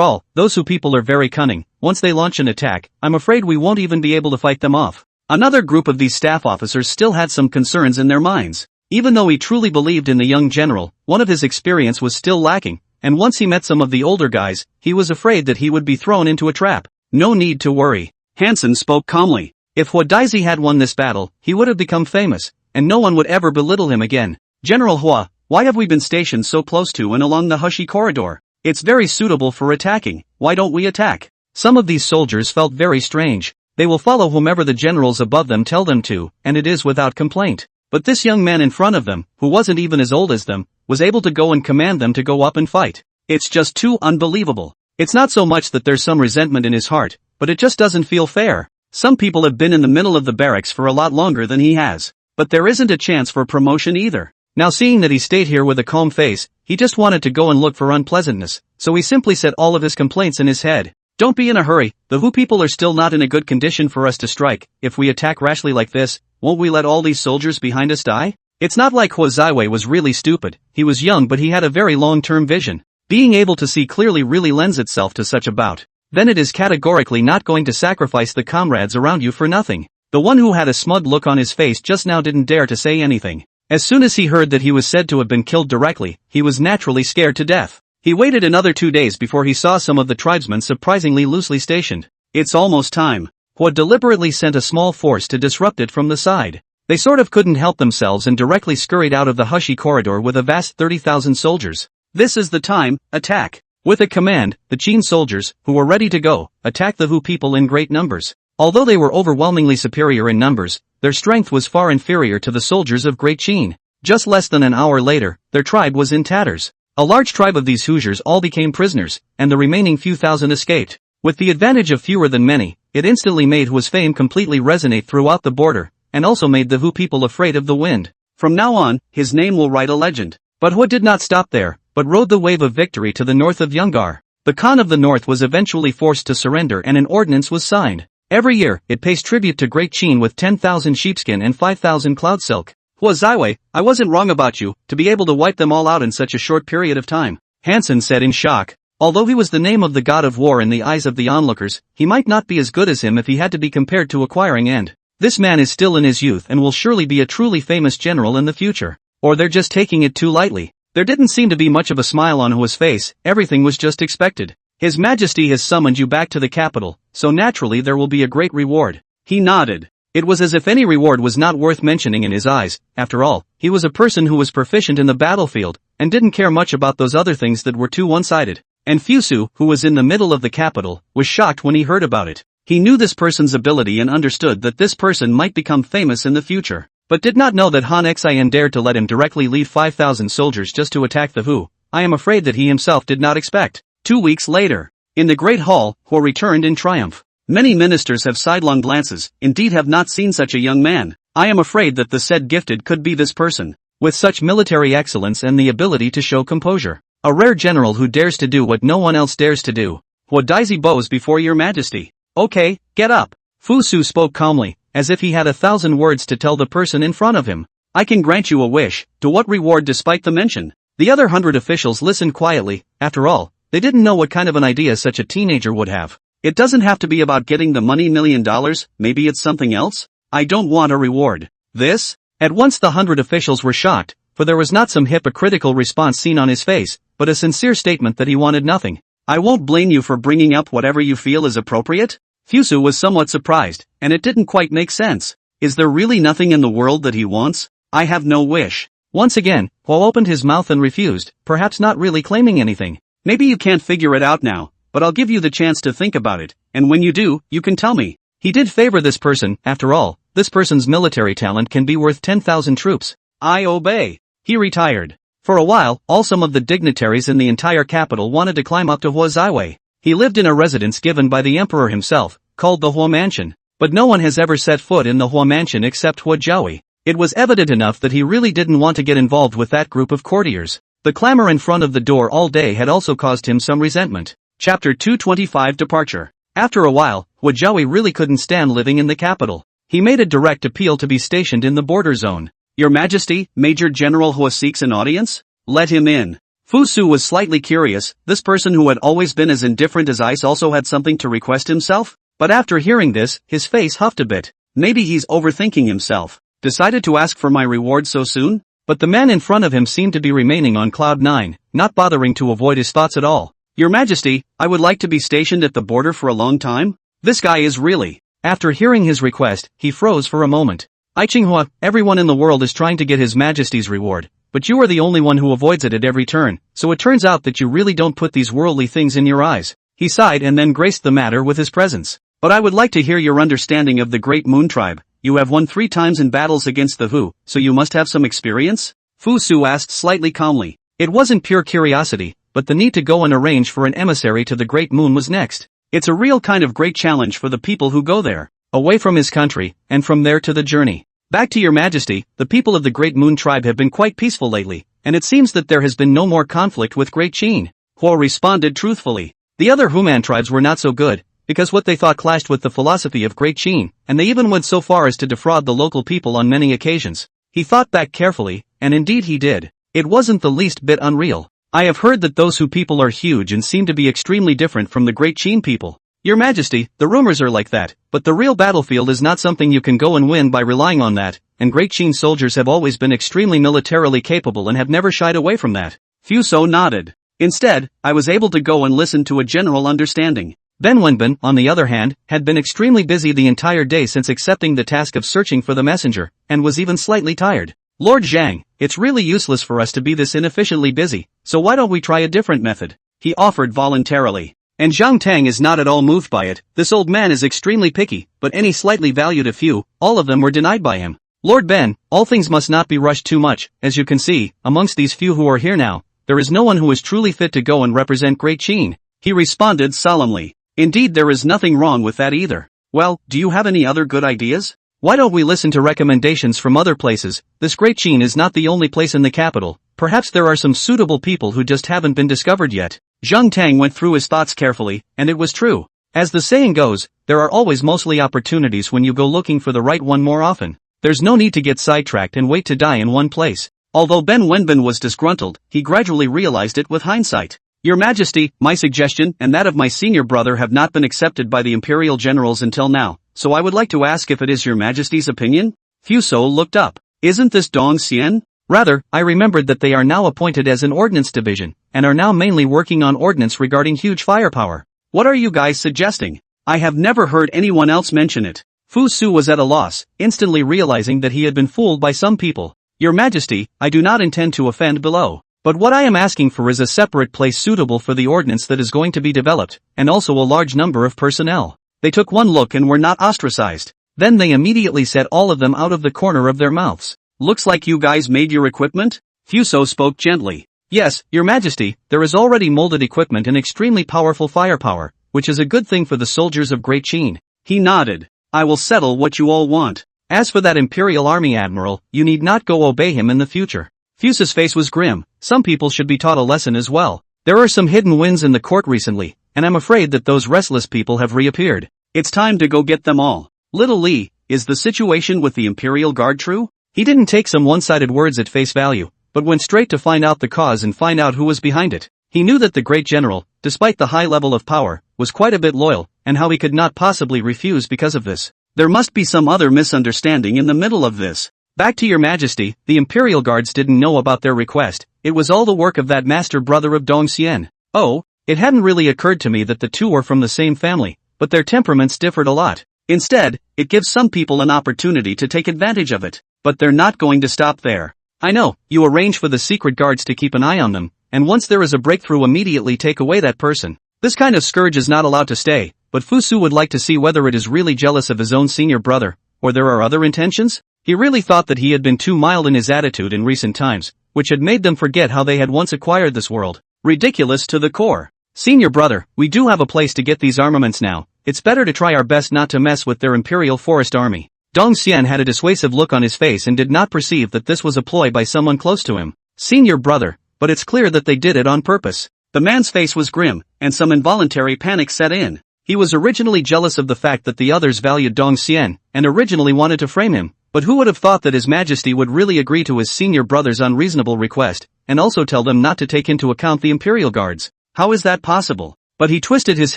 all, those Hu people are very cunning. Once they launch an attack, I'm afraid we won't even be able to fight them off. Another group of these staff officers still had some concerns in their minds. Even though he truly believed in the young general, one of his experience was still lacking, and once he met some of the older guys, he was afraid that he would be thrown into a trap. No need to worry. Hansen spoke calmly. If Hua Daisy had won this battle, he would have become famous, and no one would ever belittle him again. General Hua, why have we been stationed so close to and along the Hushi corridor? It's very suitable for attacking. Why don't we attack? Some of these soldiers felt very strange. They will follow whomever the generals above them tell them to, and it is without complaint. But this young man in front of them, who wasn't even as old as them, was able to go and command them to go up and fight. It's just too unbelievable. It's not so much that there's some resentment in his heart, but it just doesn't feel fair. Some people have been in the middle of the barracks for a lot longer than he has. But there isn't a chance for promotion either. Now seeing that he stayed here with a calm face, he just wanted to go and look for unpleasantness, so he simply set all of his complaints in his head. Don't be in a hurry, the Hu people are still not in a good condition for us to strike. If we attack rashly like this, won't we let all these soldiers behind us die? It's not like Hua Zaiwei was really stupid. He was young, but he had a very long-term vision. Being able to see clearly really lends itself to such a bout. Then it is categorically not going to sacrifice the comrades around you for nothing. The one who had a smug look on his face just now didn't dare to say anything. As soon as he heard that he was said to have been killed directly, he was naturally scared to death. He waited another 2 days before he saw some of the tribesmen surprisingly loosely stationed. It's almost time. Hua deliberately sent a small force to disrupt it from the side. They sort of couldn't help themselves and directly scurried out of the Hushi corridor with a vast 30,000 soldiers. This is the time, attack. With a command, the Qin soldiers, who were ready to go, attacked the Hu people in great numbers. Although they were overwhelmingly superior in numbers, their strength was far inferior to the soldiers of Great Qin. Just less than an hour later, their tribe was in tatters. A large tribe of these Hoosiers all became prisoners, and the remaining few thousand escaped. With the advantage of fewer than many, it instantly made Hua's fame completely resonate throughout the border, and also made the Hu people afraid of the wind. From now on, his name will write a legend. But Hua did not stop there, but rode the wave of victory to the north of Yungar. The Khan of the North was eventually forced to surrender and an ordinance was signed. Every year, it pays tribute to Great Qin with 10,000 sheepskin and 5,000 cloud silk. Hua Zaiwei, I wasn't wrong about you, to be able to wipe them all out in such a short period of time. Hansen said in shock. Although he was the name of the god of war in the eyes of the onlookers, he might not be as good as him if he had to be compared to acquiring end. This man is still in his youth and will surely be a truly famous general in the future. Or they're just taking it too lightly. There didn't seem to be much of a smile on Hua's face, everything was just expected. His Majesty has summoned you back to the capital, so naturally there will be a great reward. He nodded. It was as if any reward was not worth mentioning in his eyes. After all, he was a person who was proficient in the battlefield, and didn't care much about those other things that were too one-sided. And Fusu, who was in the middle of the capital, was shocked when he heard about it. He knew this person's ability and understood that this person might become famous in the future, but did not know that Han Xin dared to let him directly lead 5,000 soldiers just to attack the Hu. I am afraid that he himself did not expect. 2 weeks later, in the Great Hall, Hua returned in triumph. Many ministers have sidelong glances, indeed have not seen such a young man. I am afraid that the said gifted could be this person. With such military excellence and the ability to show composure. A rare general who dares to do what no one else dares to do. Hua Daisy bows before your majesty. Okay, get up. Fusu spoke calmly, as if he had 1,000 words to tell the person in front of him. I can grant you a wish. To what reward despite the mention? The other 100 officials listened quietly. After all, they didn't know what kind of an idea such a teenager would have. It doesn't have to be about getting the money $1 million, maybe it's something else? I don't want a reward. This? At once the 100 officials were shocked, for there was not some hypocritical response seen on his face, but a sincere statement that he wanted nothing. I won't blame you for bringing up whatever you feel is appropriate? Fusu was somewhat surprised, and it didn't quite make sense. Is there really nothing in the world that he wants? I have no wish. Once again, Huo opened his mouth and refused, perhaps not really claiming anything. Maybe you can't figure it out now, but I'll give you the chance to think about it, and when you do, you can tell me. He did favor this person, after all, this person's military talent can be worth 10,000 troops. I obey. He retired. For a while, some of the dignitaries in the entire capital wanted to climb up to Huo's highway. He lived in a residence given by the emperor himself, called the Huo Mansion. But no one has ever set foot in the Huo Mansion except Huo Jiahui. It was evident enough that he really didn't want to get involved with that group of courtiers. The clamor in front of the door all day had also caused him some resentment. Chapter 225 Departure. After a while, Huo Jiahui really couldn't stand living in the capital. He made a direct appeal to be stationed in the border zone. Your Majesty, Major General Huo seeks an audience? Let him in. Fusu was slightly curious. This person who had always been as indifferent as ice also had something to request himself? But after hearing this, his face huffed a bit. Maybe he's overthinking himself. Decided to ask for my reward so soon? But the man in front of him seemed to be remaining on cloud 9, not bothering to avoid his thoughts at all. Your Majesty, I would like to be stationed at the border for a long time. This guy is really... After hearing his request, he froze for a moment. I Qinghua, everyone in the world is trying to get His Majesty's reward, but you are the only one who avoids it at every turn, so it turns out that you really don't put these worldly things in your eyes. He sighed and then graced the matter with his presence. But I would like to hear your understanding of the Great Moon Tribe. You have won 3 times in battles against the Hu, so you must have some experience? Fusu asked slightly calmly. It wasn't pure curiosity, but the need to go and arrange for an emissary to the Great Moon was next. It's a real kind of great challenge for the people who go there. Away from his country, and from there to the journey. Back to your Majesty, the people of the Great Moon Tribe have been quite peaceful lately, and it seems that there has been no more conflict with Great Qin. Huo responded truthfully. The other Human tribes were not so good, because what they thought clashed with the philosophy of Great Qin, and they even went so far as to defraud the local people on many occasions. He thought back carefully, and indeed he did. It wasn't the least bit unreal. I have heard that those Hu people are huge and seem to be extremely different from the Great Qin people. Your Majesty, the rumors are like that, but the real battlefield is not something you can go and win by relying on that, and Great Qin soldiers have always been extremely militarily capable and have never shied away from that. Fuso nodded. Instead, I was able to go and listen to a general understanding. Ben Wenbin, on the other hand, had been extremely busy the entire day since accepting the task of searching for the messenger, and was even slightly tired. Lord Zhang, it's really useless for us to be this inefficiently busy, so why don't we try a different method? He offered voluntarily. And Zhang Tang is not at all moved by it. This old man is extremely picky, but any slightly valued a few, all of them were denied by him. Lord Ben, all things must not be rushed too much. As you can see, amongst these few who are here now, there is no one who is truly fit to go and represent Great Qin. He responded solemnly. Indeed, there is nothing wrong with that either. Well, do you have any other good ideas? Why don't we listen to recommendations from other places? This Great Qin is not the only place in the capital. Perhaps there are some suitable people who just haven't been discovered yet. Zhang Tang went through his thoughts carefully, and it was true. As the saying goes, there are always mostly opportunities when you go looking for the right one more often. There's no need to get sidetracked and wait to die in one place. Although Ben Wenbin was disgruntled, he gradually realized it with hindsight. Your Majesty, my suggestion and that of my senior brother have not been accepted by the imperial generals until now, so I would like to ask if it is your Majesty's opinion? Fuso looked up. Isn't this Dong Xian? Rather, I remembered that they are now appointed as an ordnance division, and are now mainly working on ordnance regarding huge firepower. What are you guys suggesting? I have never heard anyone else mention it. Fu Su was at a loss, instantly realizing that he had been fooled by some people. Your Majesty, I do not intend to offend below, but what I am asking for is a separate place suitable for the ordnance that is going to be developed, and also a large number of personnel. They took one look and were not ostracized. Then they immediately said all of them out of the corner of their mouths. Looks like you guys made your equipment? Fuso spoke gently. Yes, Your Majesty, there is already molded equipment and extremely powerful firepower, which is a good thing for the soldiers of Great Qin. He nodded. I will settle what you all want. As for that Imperial Army Admiral, you need not go obey him in the future. Fuso's face was grim. Some people should be taught a lesson as well. There are some hidden winds in the court recently, and I'm afraid that those restless people have reappeared. It's time to go get them all. Little Li, is the situation with the Imperial Guard true? He didn't take some one-sided words at face value, but went straight to find out the cause and find out who was behind it. He knew that the great general, despite the high level of power, was quite a bit loyal, and how he could not possibly refuse because of this. There must be some other misunderstanding in the middle of this. Back to your majesty, the imperial guards didn't know about their request. It was all the work of that master brother of Dong Xian. Oh, it hadn't really occurred to me that the two were from the same family, but their temperaments differed a lot. Instead, it gives some people an opportunity to take advantage of it. But they're not going to stop there. I know, you arrange for the secret guards to keep an eye on them, and once there is a breakthrough immediately take away that person. This kind of scourge is not allowed to stay, but Fusu would like to see whether it is really jealous of his own senior brother, or there are other intentions? He really thought that he had been too mild in his attitude in recent times, which had made them forget how they had once acquired this world. Ridiculous to the core. Senior brother, we do have a place to get these armaments now. It's better to try our best not to mess with their imperial forest army. Dong Xian had a dissuasive look on his face and did not perceive that this was a ploy by someone close to him. Senior brother, but it's clear that they did it on purpose. The man's face was grim, and some involuntary panic set in. He was originally jealous of the fact that the others valued Dong Xian, and originally wanted to frame him, but who would have thought that His Majesty would really agree to his senior brother's unreasonable request, and also tell them not to take into account the Imperial Guards? How is that possible? But he twisted his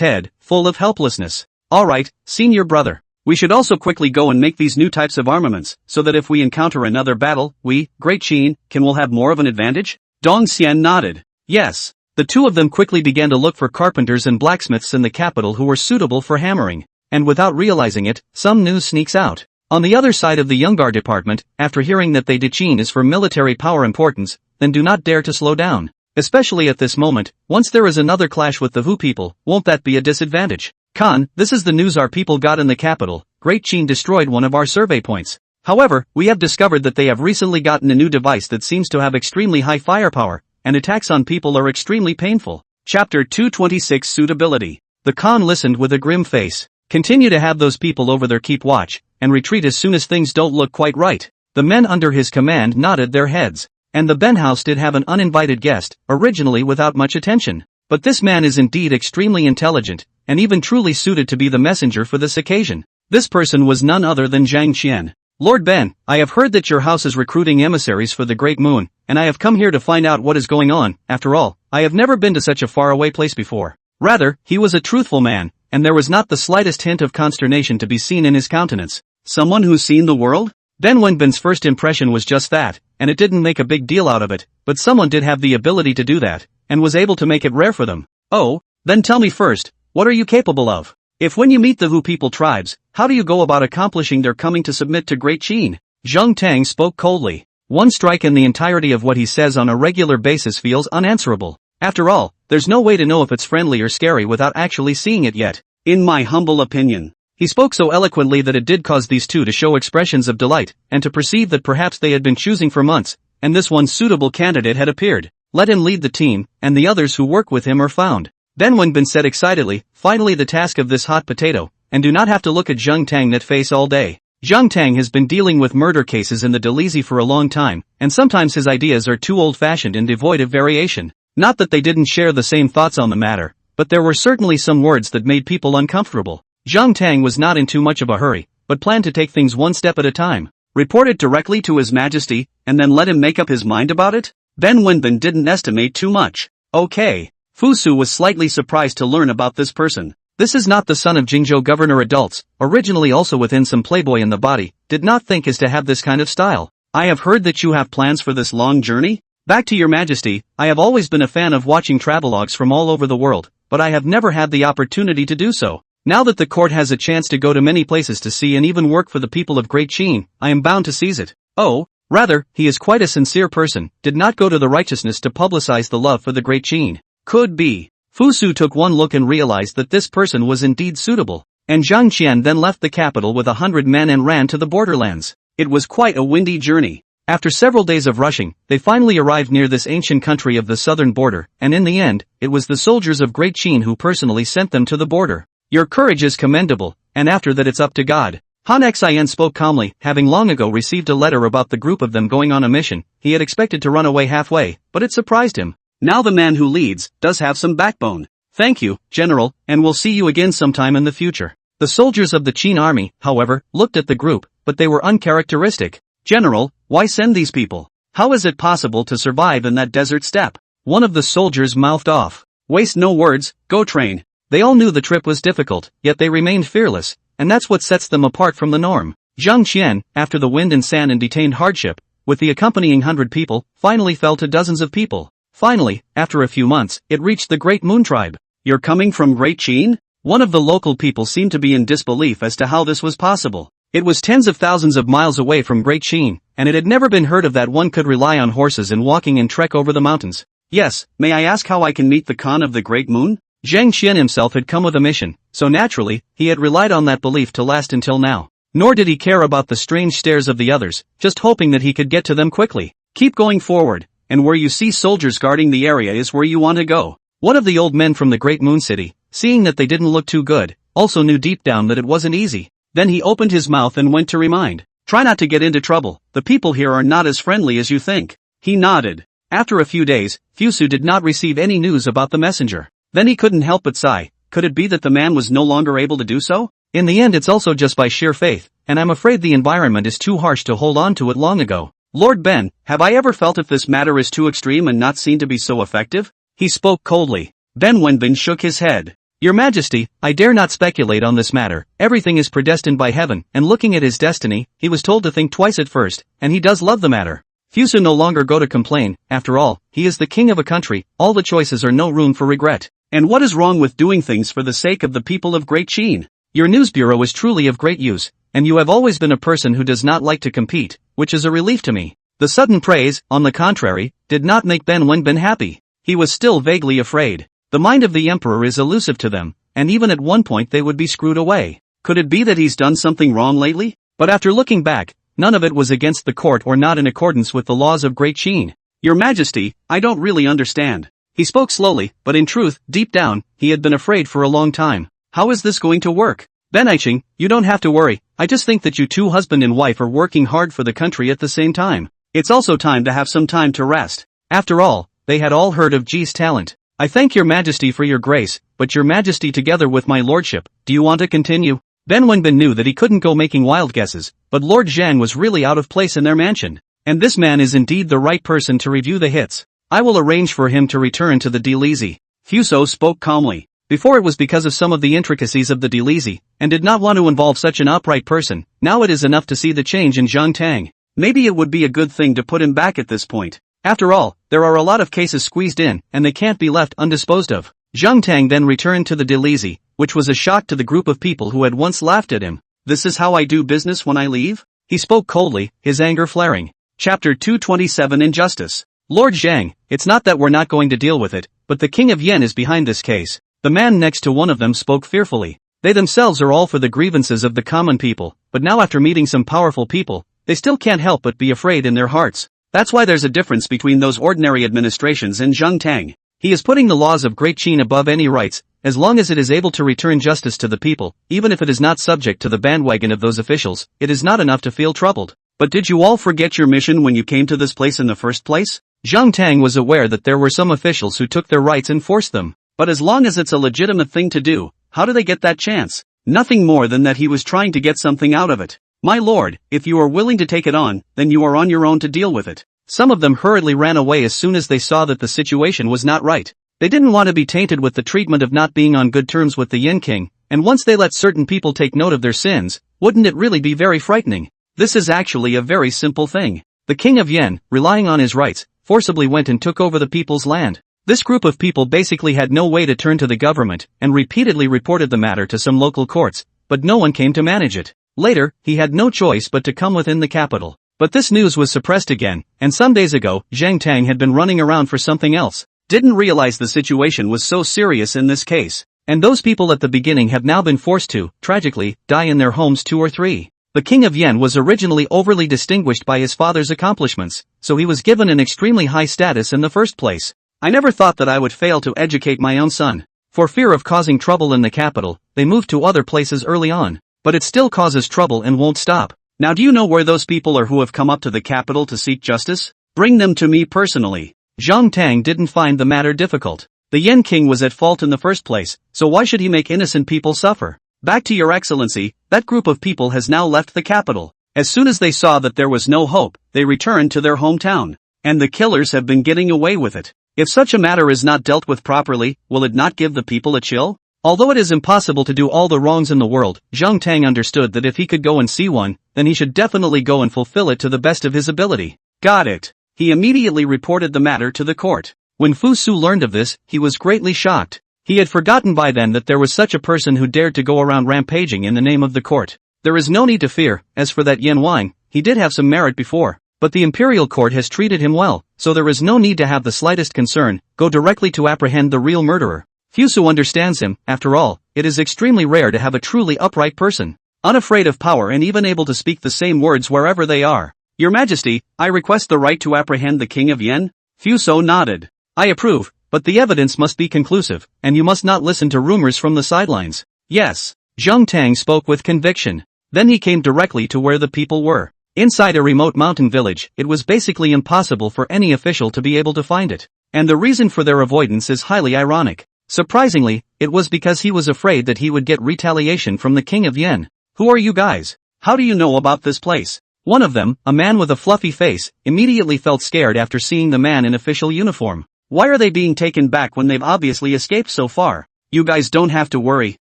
head, full of helplessness. Alright, senior brother. We should also quickly go and make these new types of armaments, so that if we encounter another battle, we, Great Qin, will have more of an advantage? Dong Xian nodded. Yes. The two of them quickly began to look for carpenters and blacksmiths in the capital who were suitable for hammering. And without realizing it, some news sneaks out. On the other side of the Yungar department, after hearing that they Qin is for military power importance, then do not dare to slow down. Especially at this moment, once there is another clash with the Hu people, won't that be a disadvantage? Khan, this is the news our people got in the capital. Great Qin destroyed one of our survey points. However, we have discovered that they have recently gotten a new device that seems to have extremely high firepower, and attacks on people are extremely painful. Chapter 226 Suitability. The Khan listened with a grim face. Continue to have those people over there keep watch, and retreat as soon as things don't look quite right. The men under his command nodded their heads. And the Ben house did have an uninvited guest, originally without much attention. But this man is indeed extremely intelligent, and even truly suited to be the messenger for this occasion. This person was none other than Zhang Qian. Lord Ben, I have heard that your house is recruiting emissaries for the Great Moon, and I have come here to find out what is going on. After all, I have never been to such a faraway place before. Rather, he was a truthful man, and there was not the slightest hint of consternation to be seen in his countenance. Someone who's seen the world? Ben Wenbin's first impression was just that, and it didn't make a big deal out of it, but someone did have the ability to do that, and was able to make it rare for them. Oh, then tell me first, what are you capable of? If when you meet the Hu people tribes, how do you go about accomplishing their coming to submit to Great Qin? Zheng Tang spoke coldly. One strike in the entirety of what he says on a regular basis feels unanswerable. After all, there's no way to know if it's friendly or scary without actually seeing it yet. In my humble opinion. He spoke so eloquently that it did cause these two to show expressions of delight, and to perceive that perhaps they had been choosing for months, and this one suitable candidate had appeared. Let him lead the team, and the others who work with him are found. Ben Wenbin said excitedly, finally the task of this hot potato, and do not have to look at Zheng Tang that face all day. Zheng Tang has been dealing with murder cases in the Delisi for a long time, and sometimes his ideas are too old-fashioned and devoid of variation. Not that they didn't share the same thoughts on the matter, but there were certainly some words that made people uncomfortable. Zheng Tang was not in too much of a hurry, but planned to take things one step at a time. Report it directly to His Majesty, and then let him make up his mind about it? Ben Wenbin didn't estimate too much. Okay. Fusu was slightly surprised to learn about this person. This is not the son of Jingzhou governor adults, originally also within some playboy in the body, did not think is to have this kind of style. I have heard that you have plans for this long journey? Back to your majesty, I have always been a fan of watching travelogues from all over the world, but I have never had the opportunity to do so. Now that the court has a chance to go to many places to see and even work for the people of Great Qin, I am bound to seize it. Oh, rather, he is quite a sincere person, did not go to the righteousness to publicize the love for the Great Qin. Could be. Fusu took one look and realized that this person was indeed suitable, and Zhang Qian then left the capital with 100 men and ran to the borderlands. It was quite a windy journey. After several days of rushing, they finally arrived near this ancient country of the southern border, and in the end, it was the soldiers of Great Qin who personally sent them to the border. Your courage is commendable, and after that it's up to God. Han Xian spoke calmly, having long ago received a letter about the group of them going on a mission. He had expected to run away halfway, but it surprised him. Now the man who leads does have some backbone. Thank you, General, and we'll see you again sometime in the future. The soldiers of the Qin army, however, looked at the group, but they were uncharacteristic. General, why send these people? How is it possible to survive in that desert steppe? One of the soldiers mouthed off. Waste no words, go train. They all knew the trip was difficult, yet they remained fearless, and that's what sets them apart from the norm. Zhang Qian, after the wind and sand and detained hardship, with the accompanying 100 people, finally fell to dozens of people. Finally, after a few months, it reached the Great Moon Tribe. You're coming from Great Qin? One of the local people seemed to be in disbelief as to how this was possible. It was tens of thousands of miles away from Great Qin, and it had never been heard of that one could rely on horses and walking and trek over the mountains. Yes, may I ask how I can meet the Khan of the Great Moon? Zhang Qian himself had come with a mission, so naturally, he had relied on that belief to last until now. Nor did he care about the strange stares of the others, just hoping that he could get to them quickly. Keep going forward, and where you see soldiers guarding the area is where you want to go. One of the old men from the Great Moon City, seeing that they didn't look too good, also knew deep down that it wasn't easy. Then he opened his mouth and went to remind. Try not to get into trouble, the people here are not as friendly as you think. He nodded. After a few days, Fusu did not receive any news about the messenger. Then he couldn't help but sigh. Could it be that the man was no longer able to do so? In the end it's also just by sheer faith, and I'm afraid the environment is too harsh to hold on to it long ago. Lord Ben, have I ever felt if this matter is too extreme and not seen to be so effective? He spoke coldly. Ben Wenbin shook his head. Your Majesty, I dare not speculate on this matter. Everything is predestined by heaven, and looking at his destiny, he was told to think twice at first, and he does love the matter. Fusu no longer go to complain, after all, he is the king of a country, all the choices are no room for regret. And what is wrong with doing things for the sake of the people of Great Qin? Your news bureau is truly of great use, and you have always been a person who does not like to compete, which is a relief to me. The sudden praise, on the contrary, did not make Ben Wenbin happy. He was still vaguely afraid. The mind of the emperor is elusive to them, and even at one point they would be screwed away. Could it be that he's done something wrong lately? But after looking back, none of it was against the court or not in accordance with the laws of Great Qin. Your Majesty, I don't really understand. He spoke slowly, but in truth, deep down, he had been afraid for a long time. How is this going to work? Ben Aiching, you don't have to worry, I just think that you two husband and wife are working hard for the country at the same time. It's also time to have some time to rest. After all, they had all heard of Ji's talent. I thank your Majesty for your grace, but your Majesty together with my lordship, do you want to continue? Ben Wenbin knew that he couldn't go making wild guesses, but Lord Zhang was really out of place in their mansion. And this man is indeed the right person to review the hits. I will arrange for him to return to the Delizi. Fuso spoke calmly. Before it was because of some of the intricacies of the Delizi, and did not want to involve such an upright person, now it is enough to see the change in Zhang Tang. Maybe it would be a good thing to put him back at this point. After all, there are a lot of cases squeezed in, and they can't be left undisposed of. Zhang Tang then returned to the Delizi, which was a shock to the group of people who had once laughed at him. This is how I do business when I leave? He spoke coldly, his anger flaring. Chapter 227 Injustice. Lord Zhang, it's not that we're not going to deal with it, but the King of Yen is behind this case. The man next to one of them spoke fearfully. They themselves are all for the grievances of the common people, but now after meeting some powerful people, they still can't help but be afraid in their hearts. That's why there's a difference between those ordinary administrations and Zhang Tang. He is putting the laws of Great Qin above any rights, as long as it is able to return justice to the people, even if it is not subject to the bandwagon of those officials, it is not enough to feel troubled. But did you all forget your mission when you came to this place in the first place? Zhang Tang was aware that there were some officials who took their rights and forced them. But as long as it's a legitimate thing to do, how do they get that chance? Nothing more than that he was trying to get something out of it. My lord, if you are willing to take it on, then you are on your own to deal with it. Some of them hurriedly ran away as soon as they saw that the situation was not right. They didn't want to be tainted with the treatment of not being on good terms with the Yin King, and once they let certain people take note of their sins, wouldn't it really be very frightening? This is actually a very simple thing. The King of Yen, relying on his rights, forcibly went and took over the people's land. This group of people basically had no way to turn to the government, and repeatedly reported the matter to some local courts, but no one came to manage it. Later, he had no choice but to come within the capital. But this news was suppressed again, and some days ago, Zhang Tang had been running around for something else. Didn't realize the situation was so serious in this case. And those people at the beginning have now been forced to, tragically, die in their homes 2 or 3. The King of Yen was originally overly distinguished by his father's accomplishments, so he was given an extremely high status in the first place. I never thought that I would fail to educate my own son. For fear of causing trouble in the capital, they moved to other places early on. But it still causes trouble and won't stop. Now do you know where those people are who have come up to the capital to seek justice? Bring them to me personally. Zhang Tang didn't find the matter difficult. The Yen King was at fault in the first place, so why should he make innocent people suffer? Back to your excellency, that group of people has now left the capital. As soon as they saw that there was no hope, they returned to their hometown. and the killers have been getting away with it. If such a matter is not dealt with properly, will it not give the people a chill? Although it is impossible to do all the wrongs in the world, Zhang Tang understood that if he could go and see one, then he should definitely go and fulfill it to the best of his ability. Got it. He immediately reported the matter to the court. When Fu Su learned of this, he was greatly shocked. He had forgotten by then that there was such a person who dared to go around rampaging in the name of the court. There is no need to fear. As for that Yan Wang, he did have some merit before, but the imperial court has treated him well, so there is no need to have the slightest concern. Go directly to apprehend the real murderer. Fu Su understands him. After all, it is extremely rare to have a truly upright person, unafraid of power and even able to speak the same words wherever they are. Your Majesty, I request the right to apprehend the King of Yen. Fu Su nodded. I approve, but the evidence must be conclusive, and you must not listen to rumors from the sidelines. Yes. Zhang Tang spoke with conviction. Then he came directly to where the people were. Inside a remote mountain village, it was basically impossible for any official to be able to find it. And the reason for their avoidance is highly ironic. Surprisingly, it was because he was afraid that he would get retaliation from the King of Yen. Who are you guys? How do you know about this place? One of them, a man with a fluffy face, immediately felt scared after seeing the man in official uniform. Why are they being taken back when they've obviously escaped so far? You guys don't have to worry.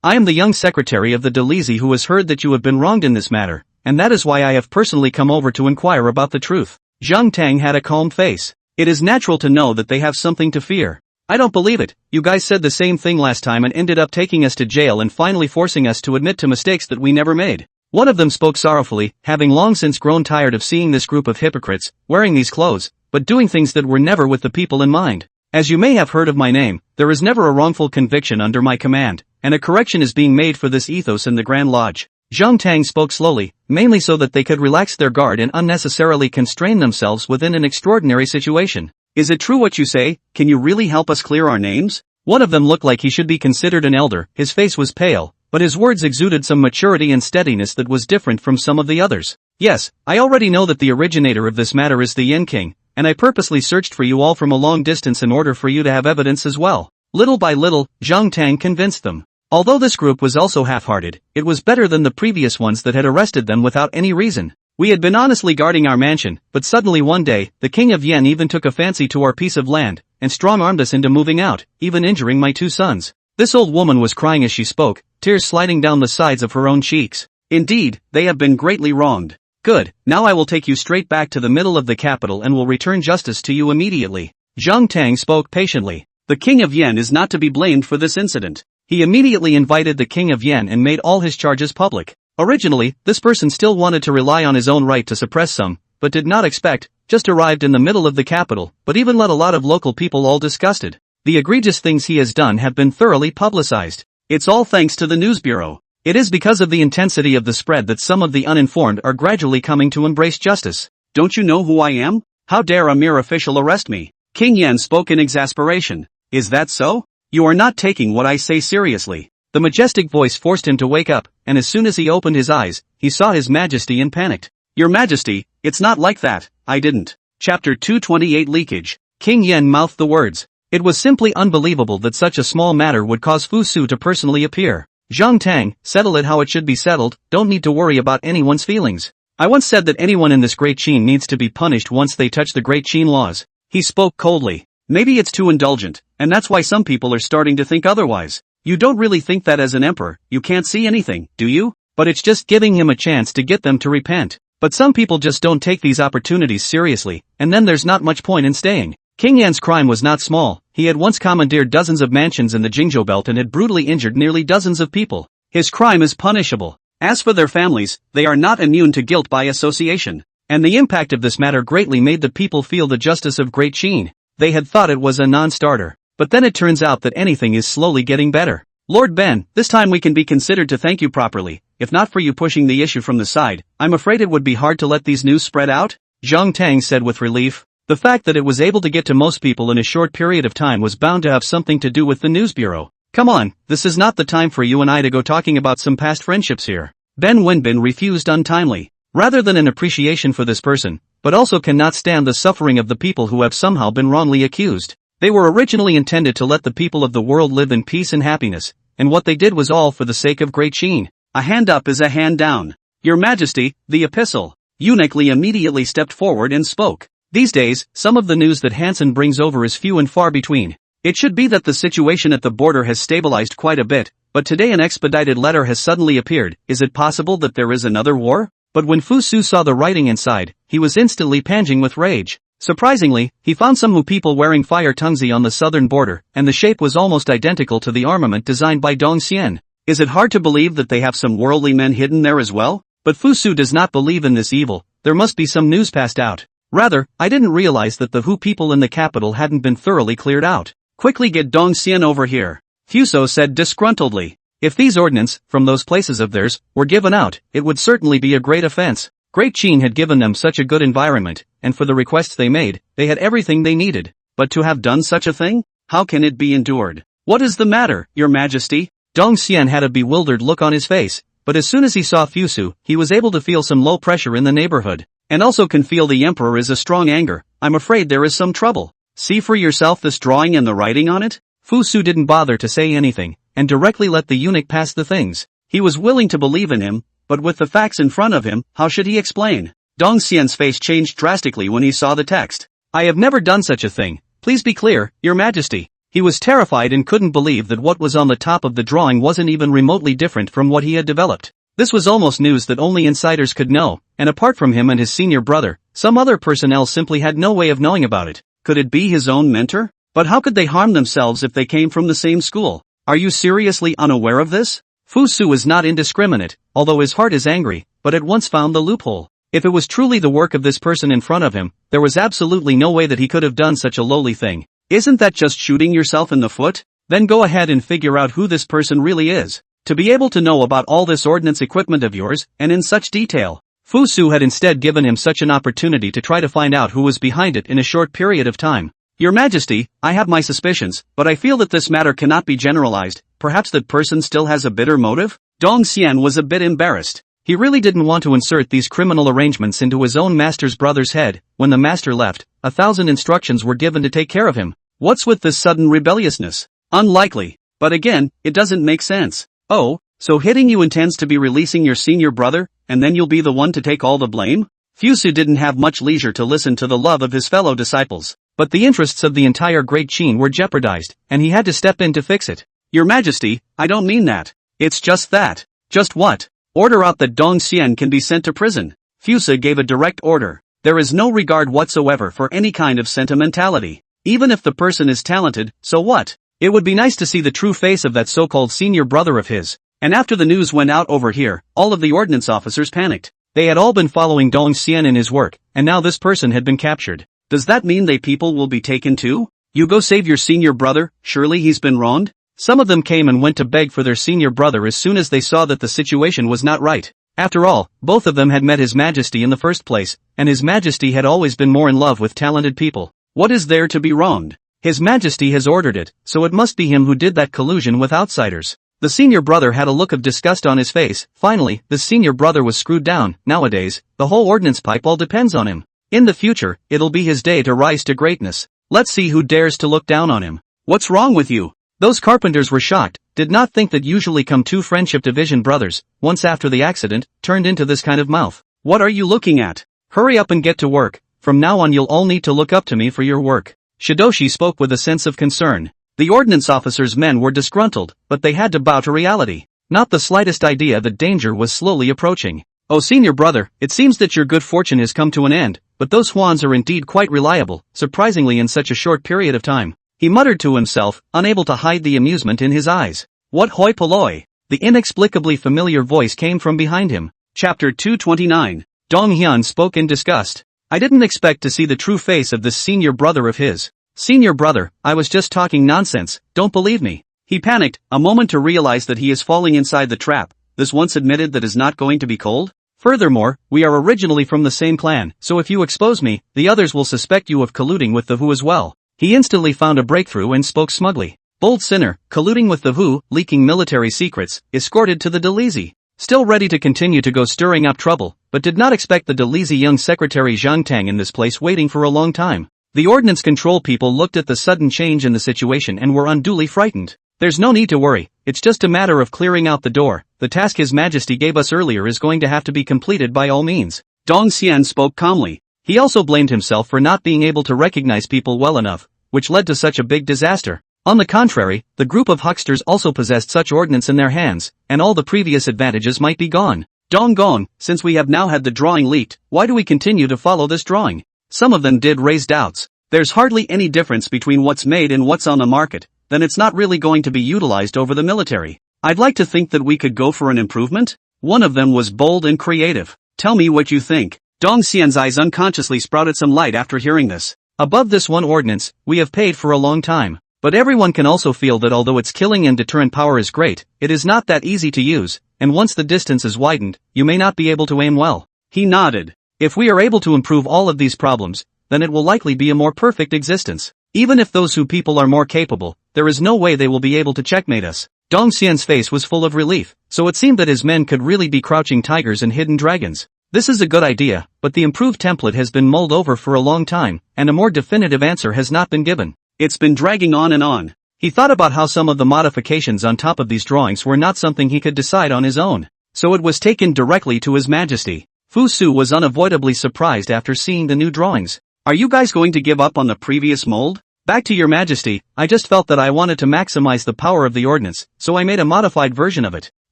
I am the young secretary of the Delizi who has heard that you have been wronged in this matter, and that is why I have personally come over to inquire about the truth. Zhang Tang had a calm face. It is natural to know that they have something to fear. I don't believe it. You guys said the same thing last time and ended up taking us to jail and finally forcing us to admit to mistakes that we never made. One of them spoke sorrowfully, having long since grown tired of seeing this group of hypocrites, wearing these clothes, but doing things that were never with the people in mind. As you may have heard of my name, there is never a wrongful conviction under my command, and a correction is being made for this ethos in the Grand Lodge. Zhang Tang spoke slowly, mainly so that they could relax their guard and unnecessarily constrain themselves within an extraordinary situation. Is it true what you say? Can you really help us clear our names? One of them looked like he should be considered an elder. His face was pale, but his words exuded some maturity and steadiness that was different from some of the others. Yes, I already know that the originator of this matter is the Yen King, and I purposely searched for you all from a long distance in order for you to have evidence as well. Little by little, Zhang Tang convinced them. Although this group was also half-hearted, it was better than the previous ones that had arrested them without any reason. We had been honestly guarding our mansion, but suddenly one day, the King of Yen even took a fancy to our piece of land, and strong-armed us into moving out, even injuring my 2 sons. This old woman was crying as she spoke, tears sliding down the sides of her own cheeks. Indeed, they have been greatly wronged. Good, now I will take you straight back to the middle of the capital and will return justice to you immediately. Zhang Tang spoke patiently. The King of Yen is not to be blamed for this incident. He immediately invited the King of Yen and made all his charges public. Originally, this person still wanted to rely on his own right to suppress some, but did not expect, just arrived in the middle of the capital, but even let a lot of local people all disgusted. The egregious things he has done have been thoroughly publicized. It's all thanks to the news bureau. It is because of the intensity of the spread that some of the uninformed are gradually coming to embrace justice. Don't you know who I am? How dare a mere official arrest me? King Yan spoke in exasperation. Is that so? You are not taking what I say seriously. The majestic voice forced him to wake up, and as soon as he opened his eyes, he saw His Majesty and panicked. Your Majesty, it's not like that, I didn't. Chapter 228 Leakage. King Yen mouthed the words. It was simply unbelievable that such a small matter would cause Fu Su to personally appear. Zhang Tang, settle it how it should be settled, don't need to worry about anyone's feelings. I once said that anyone in this Great Qin needs to be punished once they touch the Great Qin laws. He spoke coldly. Maybe it's too indulgent, and that's why some people are starting to think otherwise. You don't really think that as an emperor, you can't see anything, do you? But it's just giving him a chance to get them to repent. But some people just don't take these opportunities seriously, and then there's not much point in staying. King Yan's crime was not small. He had once commandeered dozens of mansions in the Jingzhou belt and had brutally injured nearly dozens of people. His crime is punishable. As for their families, they are not immune to guilt by association. And the impact of this matter greatly made the people feel the justice of Great Qin. They had thought it was a non-starter. But then it turns out that anything is slowly getting better. Lord Ben, this time we can be considered to thank you properly. If not for you pushing the issue from the side, I'm afraid it would be hard to let these news spread out, Zhang Tang said with relief. The fact that it was able to get to most people in a short period of time was bound to have something to do with the news bureau. Come on, this is not the time for you and I to go talking about some past friendships here. Ben Wenbin refused untimely. Rather than an appreciation for this person, but also cannot stand the suffering of the people who have somehow been wrongly accused. They were originally intended to let the people of the world live in peace and happiness, and what they did was all for the sake of Great Qin. A hand up is a hand down. Your Majesty, the epistle. Eunuch Li immediately stepped forward and spoke. These days, some of the news that Hansen brings over is few and far between. It should be that the situation at the border has stabilized quite a bit, but today an expedited letter has suddenly appeared. Is it possible that there is another war? But when Fu Su saw the writing inside, he was instantly panting with rage. Surprisingly, he found some Hu people wearing fire tungzi on the southern border, and the shape was almost identical to the armament designed by Dong Xian. Is it hard to believe that they have some worldly men hidden there as well? But Fu Su does not believe in this evil. There must be some news passed out. Rather, I didn't realize that the Hu people in the capital hadn't been thoroughly cleared out. Quickly get Dong Xian over here, Fuso said disgruntledly. If these ordnance, from those places of theirs, were given out, it would certainly be a great offense. Great Qin had given them such a good environment, and for the requests they made, they had everything they needed. But to have done such a thing? How can it be endured? What is the matter, Your Majesty? Dong Xian had a bewildered look on his face, but as soon as he saw Fusu, he was able to feel some low pressure in the neighborhood, and also can feel the emperor is a strong anger. I'm afraid there is some trouble. See for yourself this drawing and the writing on it? Fusu didn't bother to say anything, and directly let the eunuch pass the things. He was willing to believe in him, but with the facts in front of him, how should he explain? Dong Xian's face changed drastically when he saw the text. I have never done such a thing. Please be clear, Your Majesty. He was terrified and couldn't believe that what was on the top of the drawing wasn't even remotely different from what he had developed. This was almost news that only insiders could know, and apart from him and his senior brother, some other personnel simply had no way of knowing about it. Could it be his own mentor? But how could they harm themselves if they came from the same school? Are you seriously unaware of this? Fu Su is not indiscriminate, although his heart is angry, but at once found the loophole. If it was truly the work of this person in front of him, there was absolutely no way that he could have done such a lowly thing. Isn't that just shooting yourself in the foot? Then go ahead and figure out who this person really is. To be able to know about all this ordnance equipment of yours, and in such detail. Fu Su had instead given him such an opportunity to try to find out who was behind it in a short period of time. Your Majesty, I have my suspicions, but I feel that this matter cannot be generalized. Perhaps that person still has a bitter motive? Dong Xian was a bit embarrassed. He really didn't want to insert these criminal arrangements into his own master's brother's head. When the master left, 1,000 instructions were given to take care of him. What's with this sudden rebelliousness? Unlikely. But again, it doesn't make sense. Oh, so hitting you intends to be releasing your senior brother, and then you'll be the one to take all the blame? Fusu didn't have much leisure to listen to the love of his fellow disciples. But the interests of the entire Great Qin were jeopardized, and he had to step in to fix it. Your Majesty, I don't mean that. It's just that. Just what? Order out that Dong Xian can be sent to prison. Fusa gave a direct order. There is no regard whatsoever for any kind of sentimentality. Even if the person is talented, so what? It would be nice to see the true face of that so-called senior brother of his. And after the news went out over here, all of the ordnance officers panicked. They had all been following Dong Xian in his work, and now this person had been captured. Does that mean they people will be taken too? You go save your senior brother, surely he's been wronged? Some of them came and went to beg for their senior brother as soon as they saw that the situation was not right. After all, both of them had met His Majesty in the first place, and His Majesty had always been more in love with talented people. What is there to be wronged? His Majesty has ordered it, so it must be him who did that collusion with outsiders. The senior brother had a look of disgust on his face. Finally, the senior brother was screwed down. Nowadays, the whole ordnance pipe all depends on him. In the future, it'll be his day to rise to greatness. Let's see who dares to look down on him. What's wrong with you? Those carpenters were shocked, did not think that usually come two friendship division brothers, once after the accident, turned into this kind of mouth. What are you looking at? Hurry up and get to work. From now on you'll all need to look up to me for your work. Shidoshi spoke with a sense of concern. The ordnance officers' men were disgruntled, but they had to bow to reality. Not the slightest idea that danger was slowly approaching. Oh senior brother, it seems that your good fortune has come to an end, but those Huans are indeed quite reliable, surprisingly in such a short period of time. He muttered to himself, unable to hide the amusement in his eyes. What hoi polloi? The inexplicably familiar voice came from behind him. Chapter 229. Dong Hyun spoke in disgust. I didn't expect to see the true face of this senior brother of his. Senior brother, I was just talking nonsense, don't believe me. He panicked, a moment to realize that he is falling inside the trap. This once admitted that is not going to be cold? Furthermore, we are originally from the same clan, so if you expose me, the others will suspect you of colluding with the Hu as well. He instantly found a breakthrough and spoke smugly. Bold sinner, colluding with the Hu, leaking military secrets, escorted to the Delizy. Still ready to continue to go stirring up trouble, but did not expect the Delizy young secretary Zhang Tang in this place waiting for a long time. The ordnance control people looked at the sudden change in the situation and were unduly frightened. There's no need to worry, it's just a matter of clearing out the door. The task His Majesty gave us earlier is going to have to be completed by all means. Dong Xian spoke calmly. He also blamed himself for not being able to recognize people well enough, which led to such a big disaster. On the contrary, the group of hucksters also possessed such ordnance in their hands, and all the previous advantages might be gone. Dong, since we have now had the drawing leaked, why do we continue to follow this drawing? Some of them did raise doubts. There's hardly any difference between what's made and what's on the market, then it's not really going to be utilized over the military. I'd like to think that we could go for an improvement? One of them was bold and creative. Tell me what you think. Dong Xian's eyes unconsciously sprouted some light after hearing this. Above this one ordnance, we have paid for a long time. But everyone can also feel that although its killing and deterrent power is great, it is not that easy to use, and once the distance is widened, you may not be able to aim well. He nodded. If we are able to improve all of these problems, then it will likely be a more perfect existence. Even if those who people are more capable, there is no way they will be able to checkmate us. Dong Xian's face was full of relief, so it seemed that his men could really be crouching tigers and hidden dragons. This is a good idea, but the improved template has been mulled over for a long time, and a more definitive answer has not been given. It's been dragging on and on. He thought about how some of the modifications on top of these drawings were not something he could decide on his own, so it was taken directly to His Majesty. Fu Su was unavoidably surprised after seeing the new drawings. Are you guys going to give up on the previous mold? Back to your Majesty, I just felt that I wanted to maximize the power of the ordnance, so I made a modified version of it.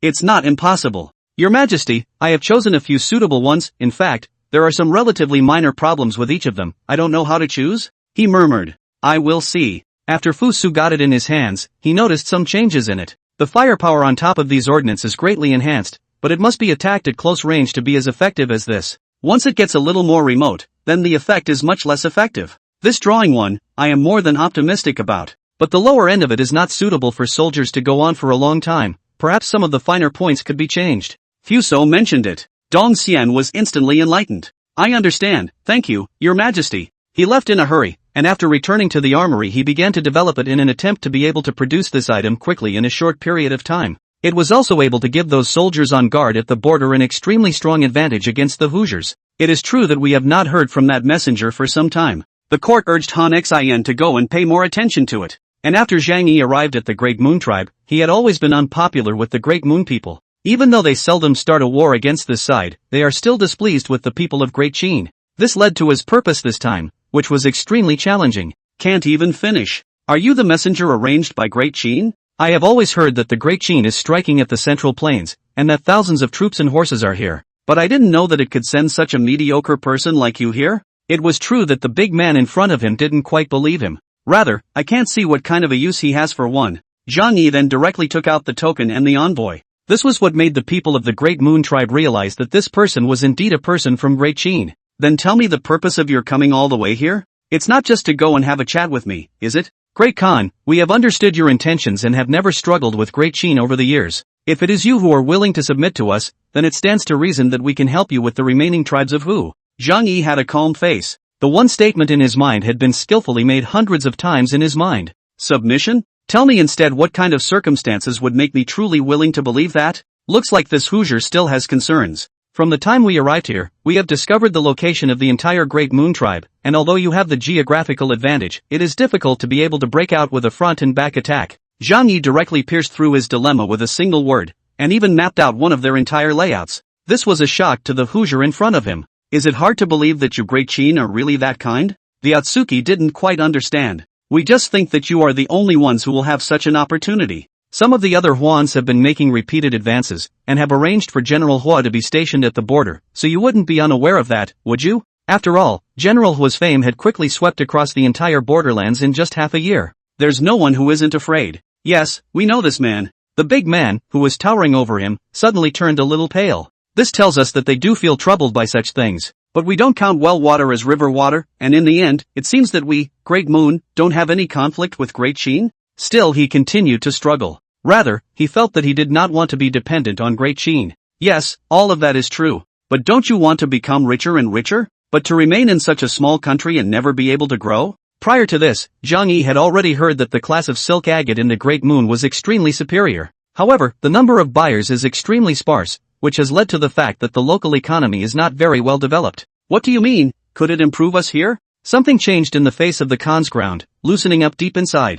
It's not impossible. Your Majesty, I have chosen a few suitable ones. In fact, there are some relatively minor problems with each of them. I don't know how to choose? He murmured. I will see. After Fu Su got it in his hands, he noticed some changes in it. The firepower on top of these ordnance is greatly enhanced, but it must be attacked at close range to be as effective as this. Once it gets a little more remote, then the effect is much less effective. This drawing one, I am more than optimistic about. But the lower end of it is not suitable for soldiers to go on for a long time. Perhaps some of the finer points could be changed. Fuso mentioned it. Dong Xian was instantly enlightened. I understand, thank you, Your Majesty. He left in a hurry, and after returning to the armory he began to develop it in an attempt to be able to produce this item quickly in a short period of time. It was also able to give those soldiers on guard at the border an extremely strong advantage against the Hoosiers. It is true that we have not heard from that messenger for some time. The court urged Han Xian to go and pay more attention to it. And after Zhang Yi arrived at the Great Moon Tribe, he had always been unpopular with the Great Moon people. Even though they seldom start a war against this side, they are still displeased with the people of Great Qin. This led to his purpose this time, which was extremely challenging. Can't even finish. Are you the messenger arranged by Great Qin? I have always heard that the Great Qin is striking at the Central Plains, and that thousands of troops and horses are here. But I didn't know that it could send such a mediocre person like you here? It was true that the big man in front of him didn't quite believe him. Rather, I can't see what kind of a use he has for one. Zhang Yi then directly took out the token and the envoy. This was what made the people of the Great Moon Tribe realize that this person was indeed a person from Great Qin. Then tell me the purpose of your coming all the way here? It's not just to go and have a chat with me, is it? Great Khan, we have understood your intentions and have never struggled with Great Qin over the years. If it is you who are willing to submit to us, then it stands to reason that we can help you with the remaining tribes of Hu. Zhang Yi had a calm face. The one statement in his mind had been skillfully made hundreds of times in his mind. Submission? Tell me instead what kind of circumstances would make me truly willing to believe that? Looks like this Hoosier still has concerns. From the time we arrived here, we have discovered the location of the entire Great Moon Tribe, and although you have the geographical advantage, it is difficult to be able to break out with a front and back attack. Zhang Yi directly pierced through his dilemma with a single word, and even mapped out one of their entire layouts. This was a shock to the Hoosier in front of him. Is it hard to believe that you Great Qin are really that kind? The Atsuki didn't quite understand. We just think that you are the only ones who will have such an opportunity. Some of the other Huans have been making repeated advances, and have arranged for General Hua to be stationed at the border, so you wouldn't be unaware of that, would you? After all, General Hua's fame had quickly swept across the entire borderlands in just half a year. There's no one who isn't afraid. Yes, we know this man. The big man, who was towering over him, suddenly turned a little pale. This tells us that they do feel troubled by such things. But we don't count well water as river water, and in the end, it seems that we, Great Moon, don't have any conflict with Great Qin? Still he continued to struggle. Rather, he felt that he did not want to be dependent on Great Qin. Yes, all of that is true. But don't you want to become richer and richer? But to remain in such a small country and never be able to grow? Prior to this, Zhang Yi had already heard that the class of silk agate in the Great Moon was extremely superior. However, the number of buyers is extremely sparse, which has led to the fact that the local economy is not very well developed. What do you mean? Could it improve us here? Something changed in the face of the Khan's ground, loosening up deep inside.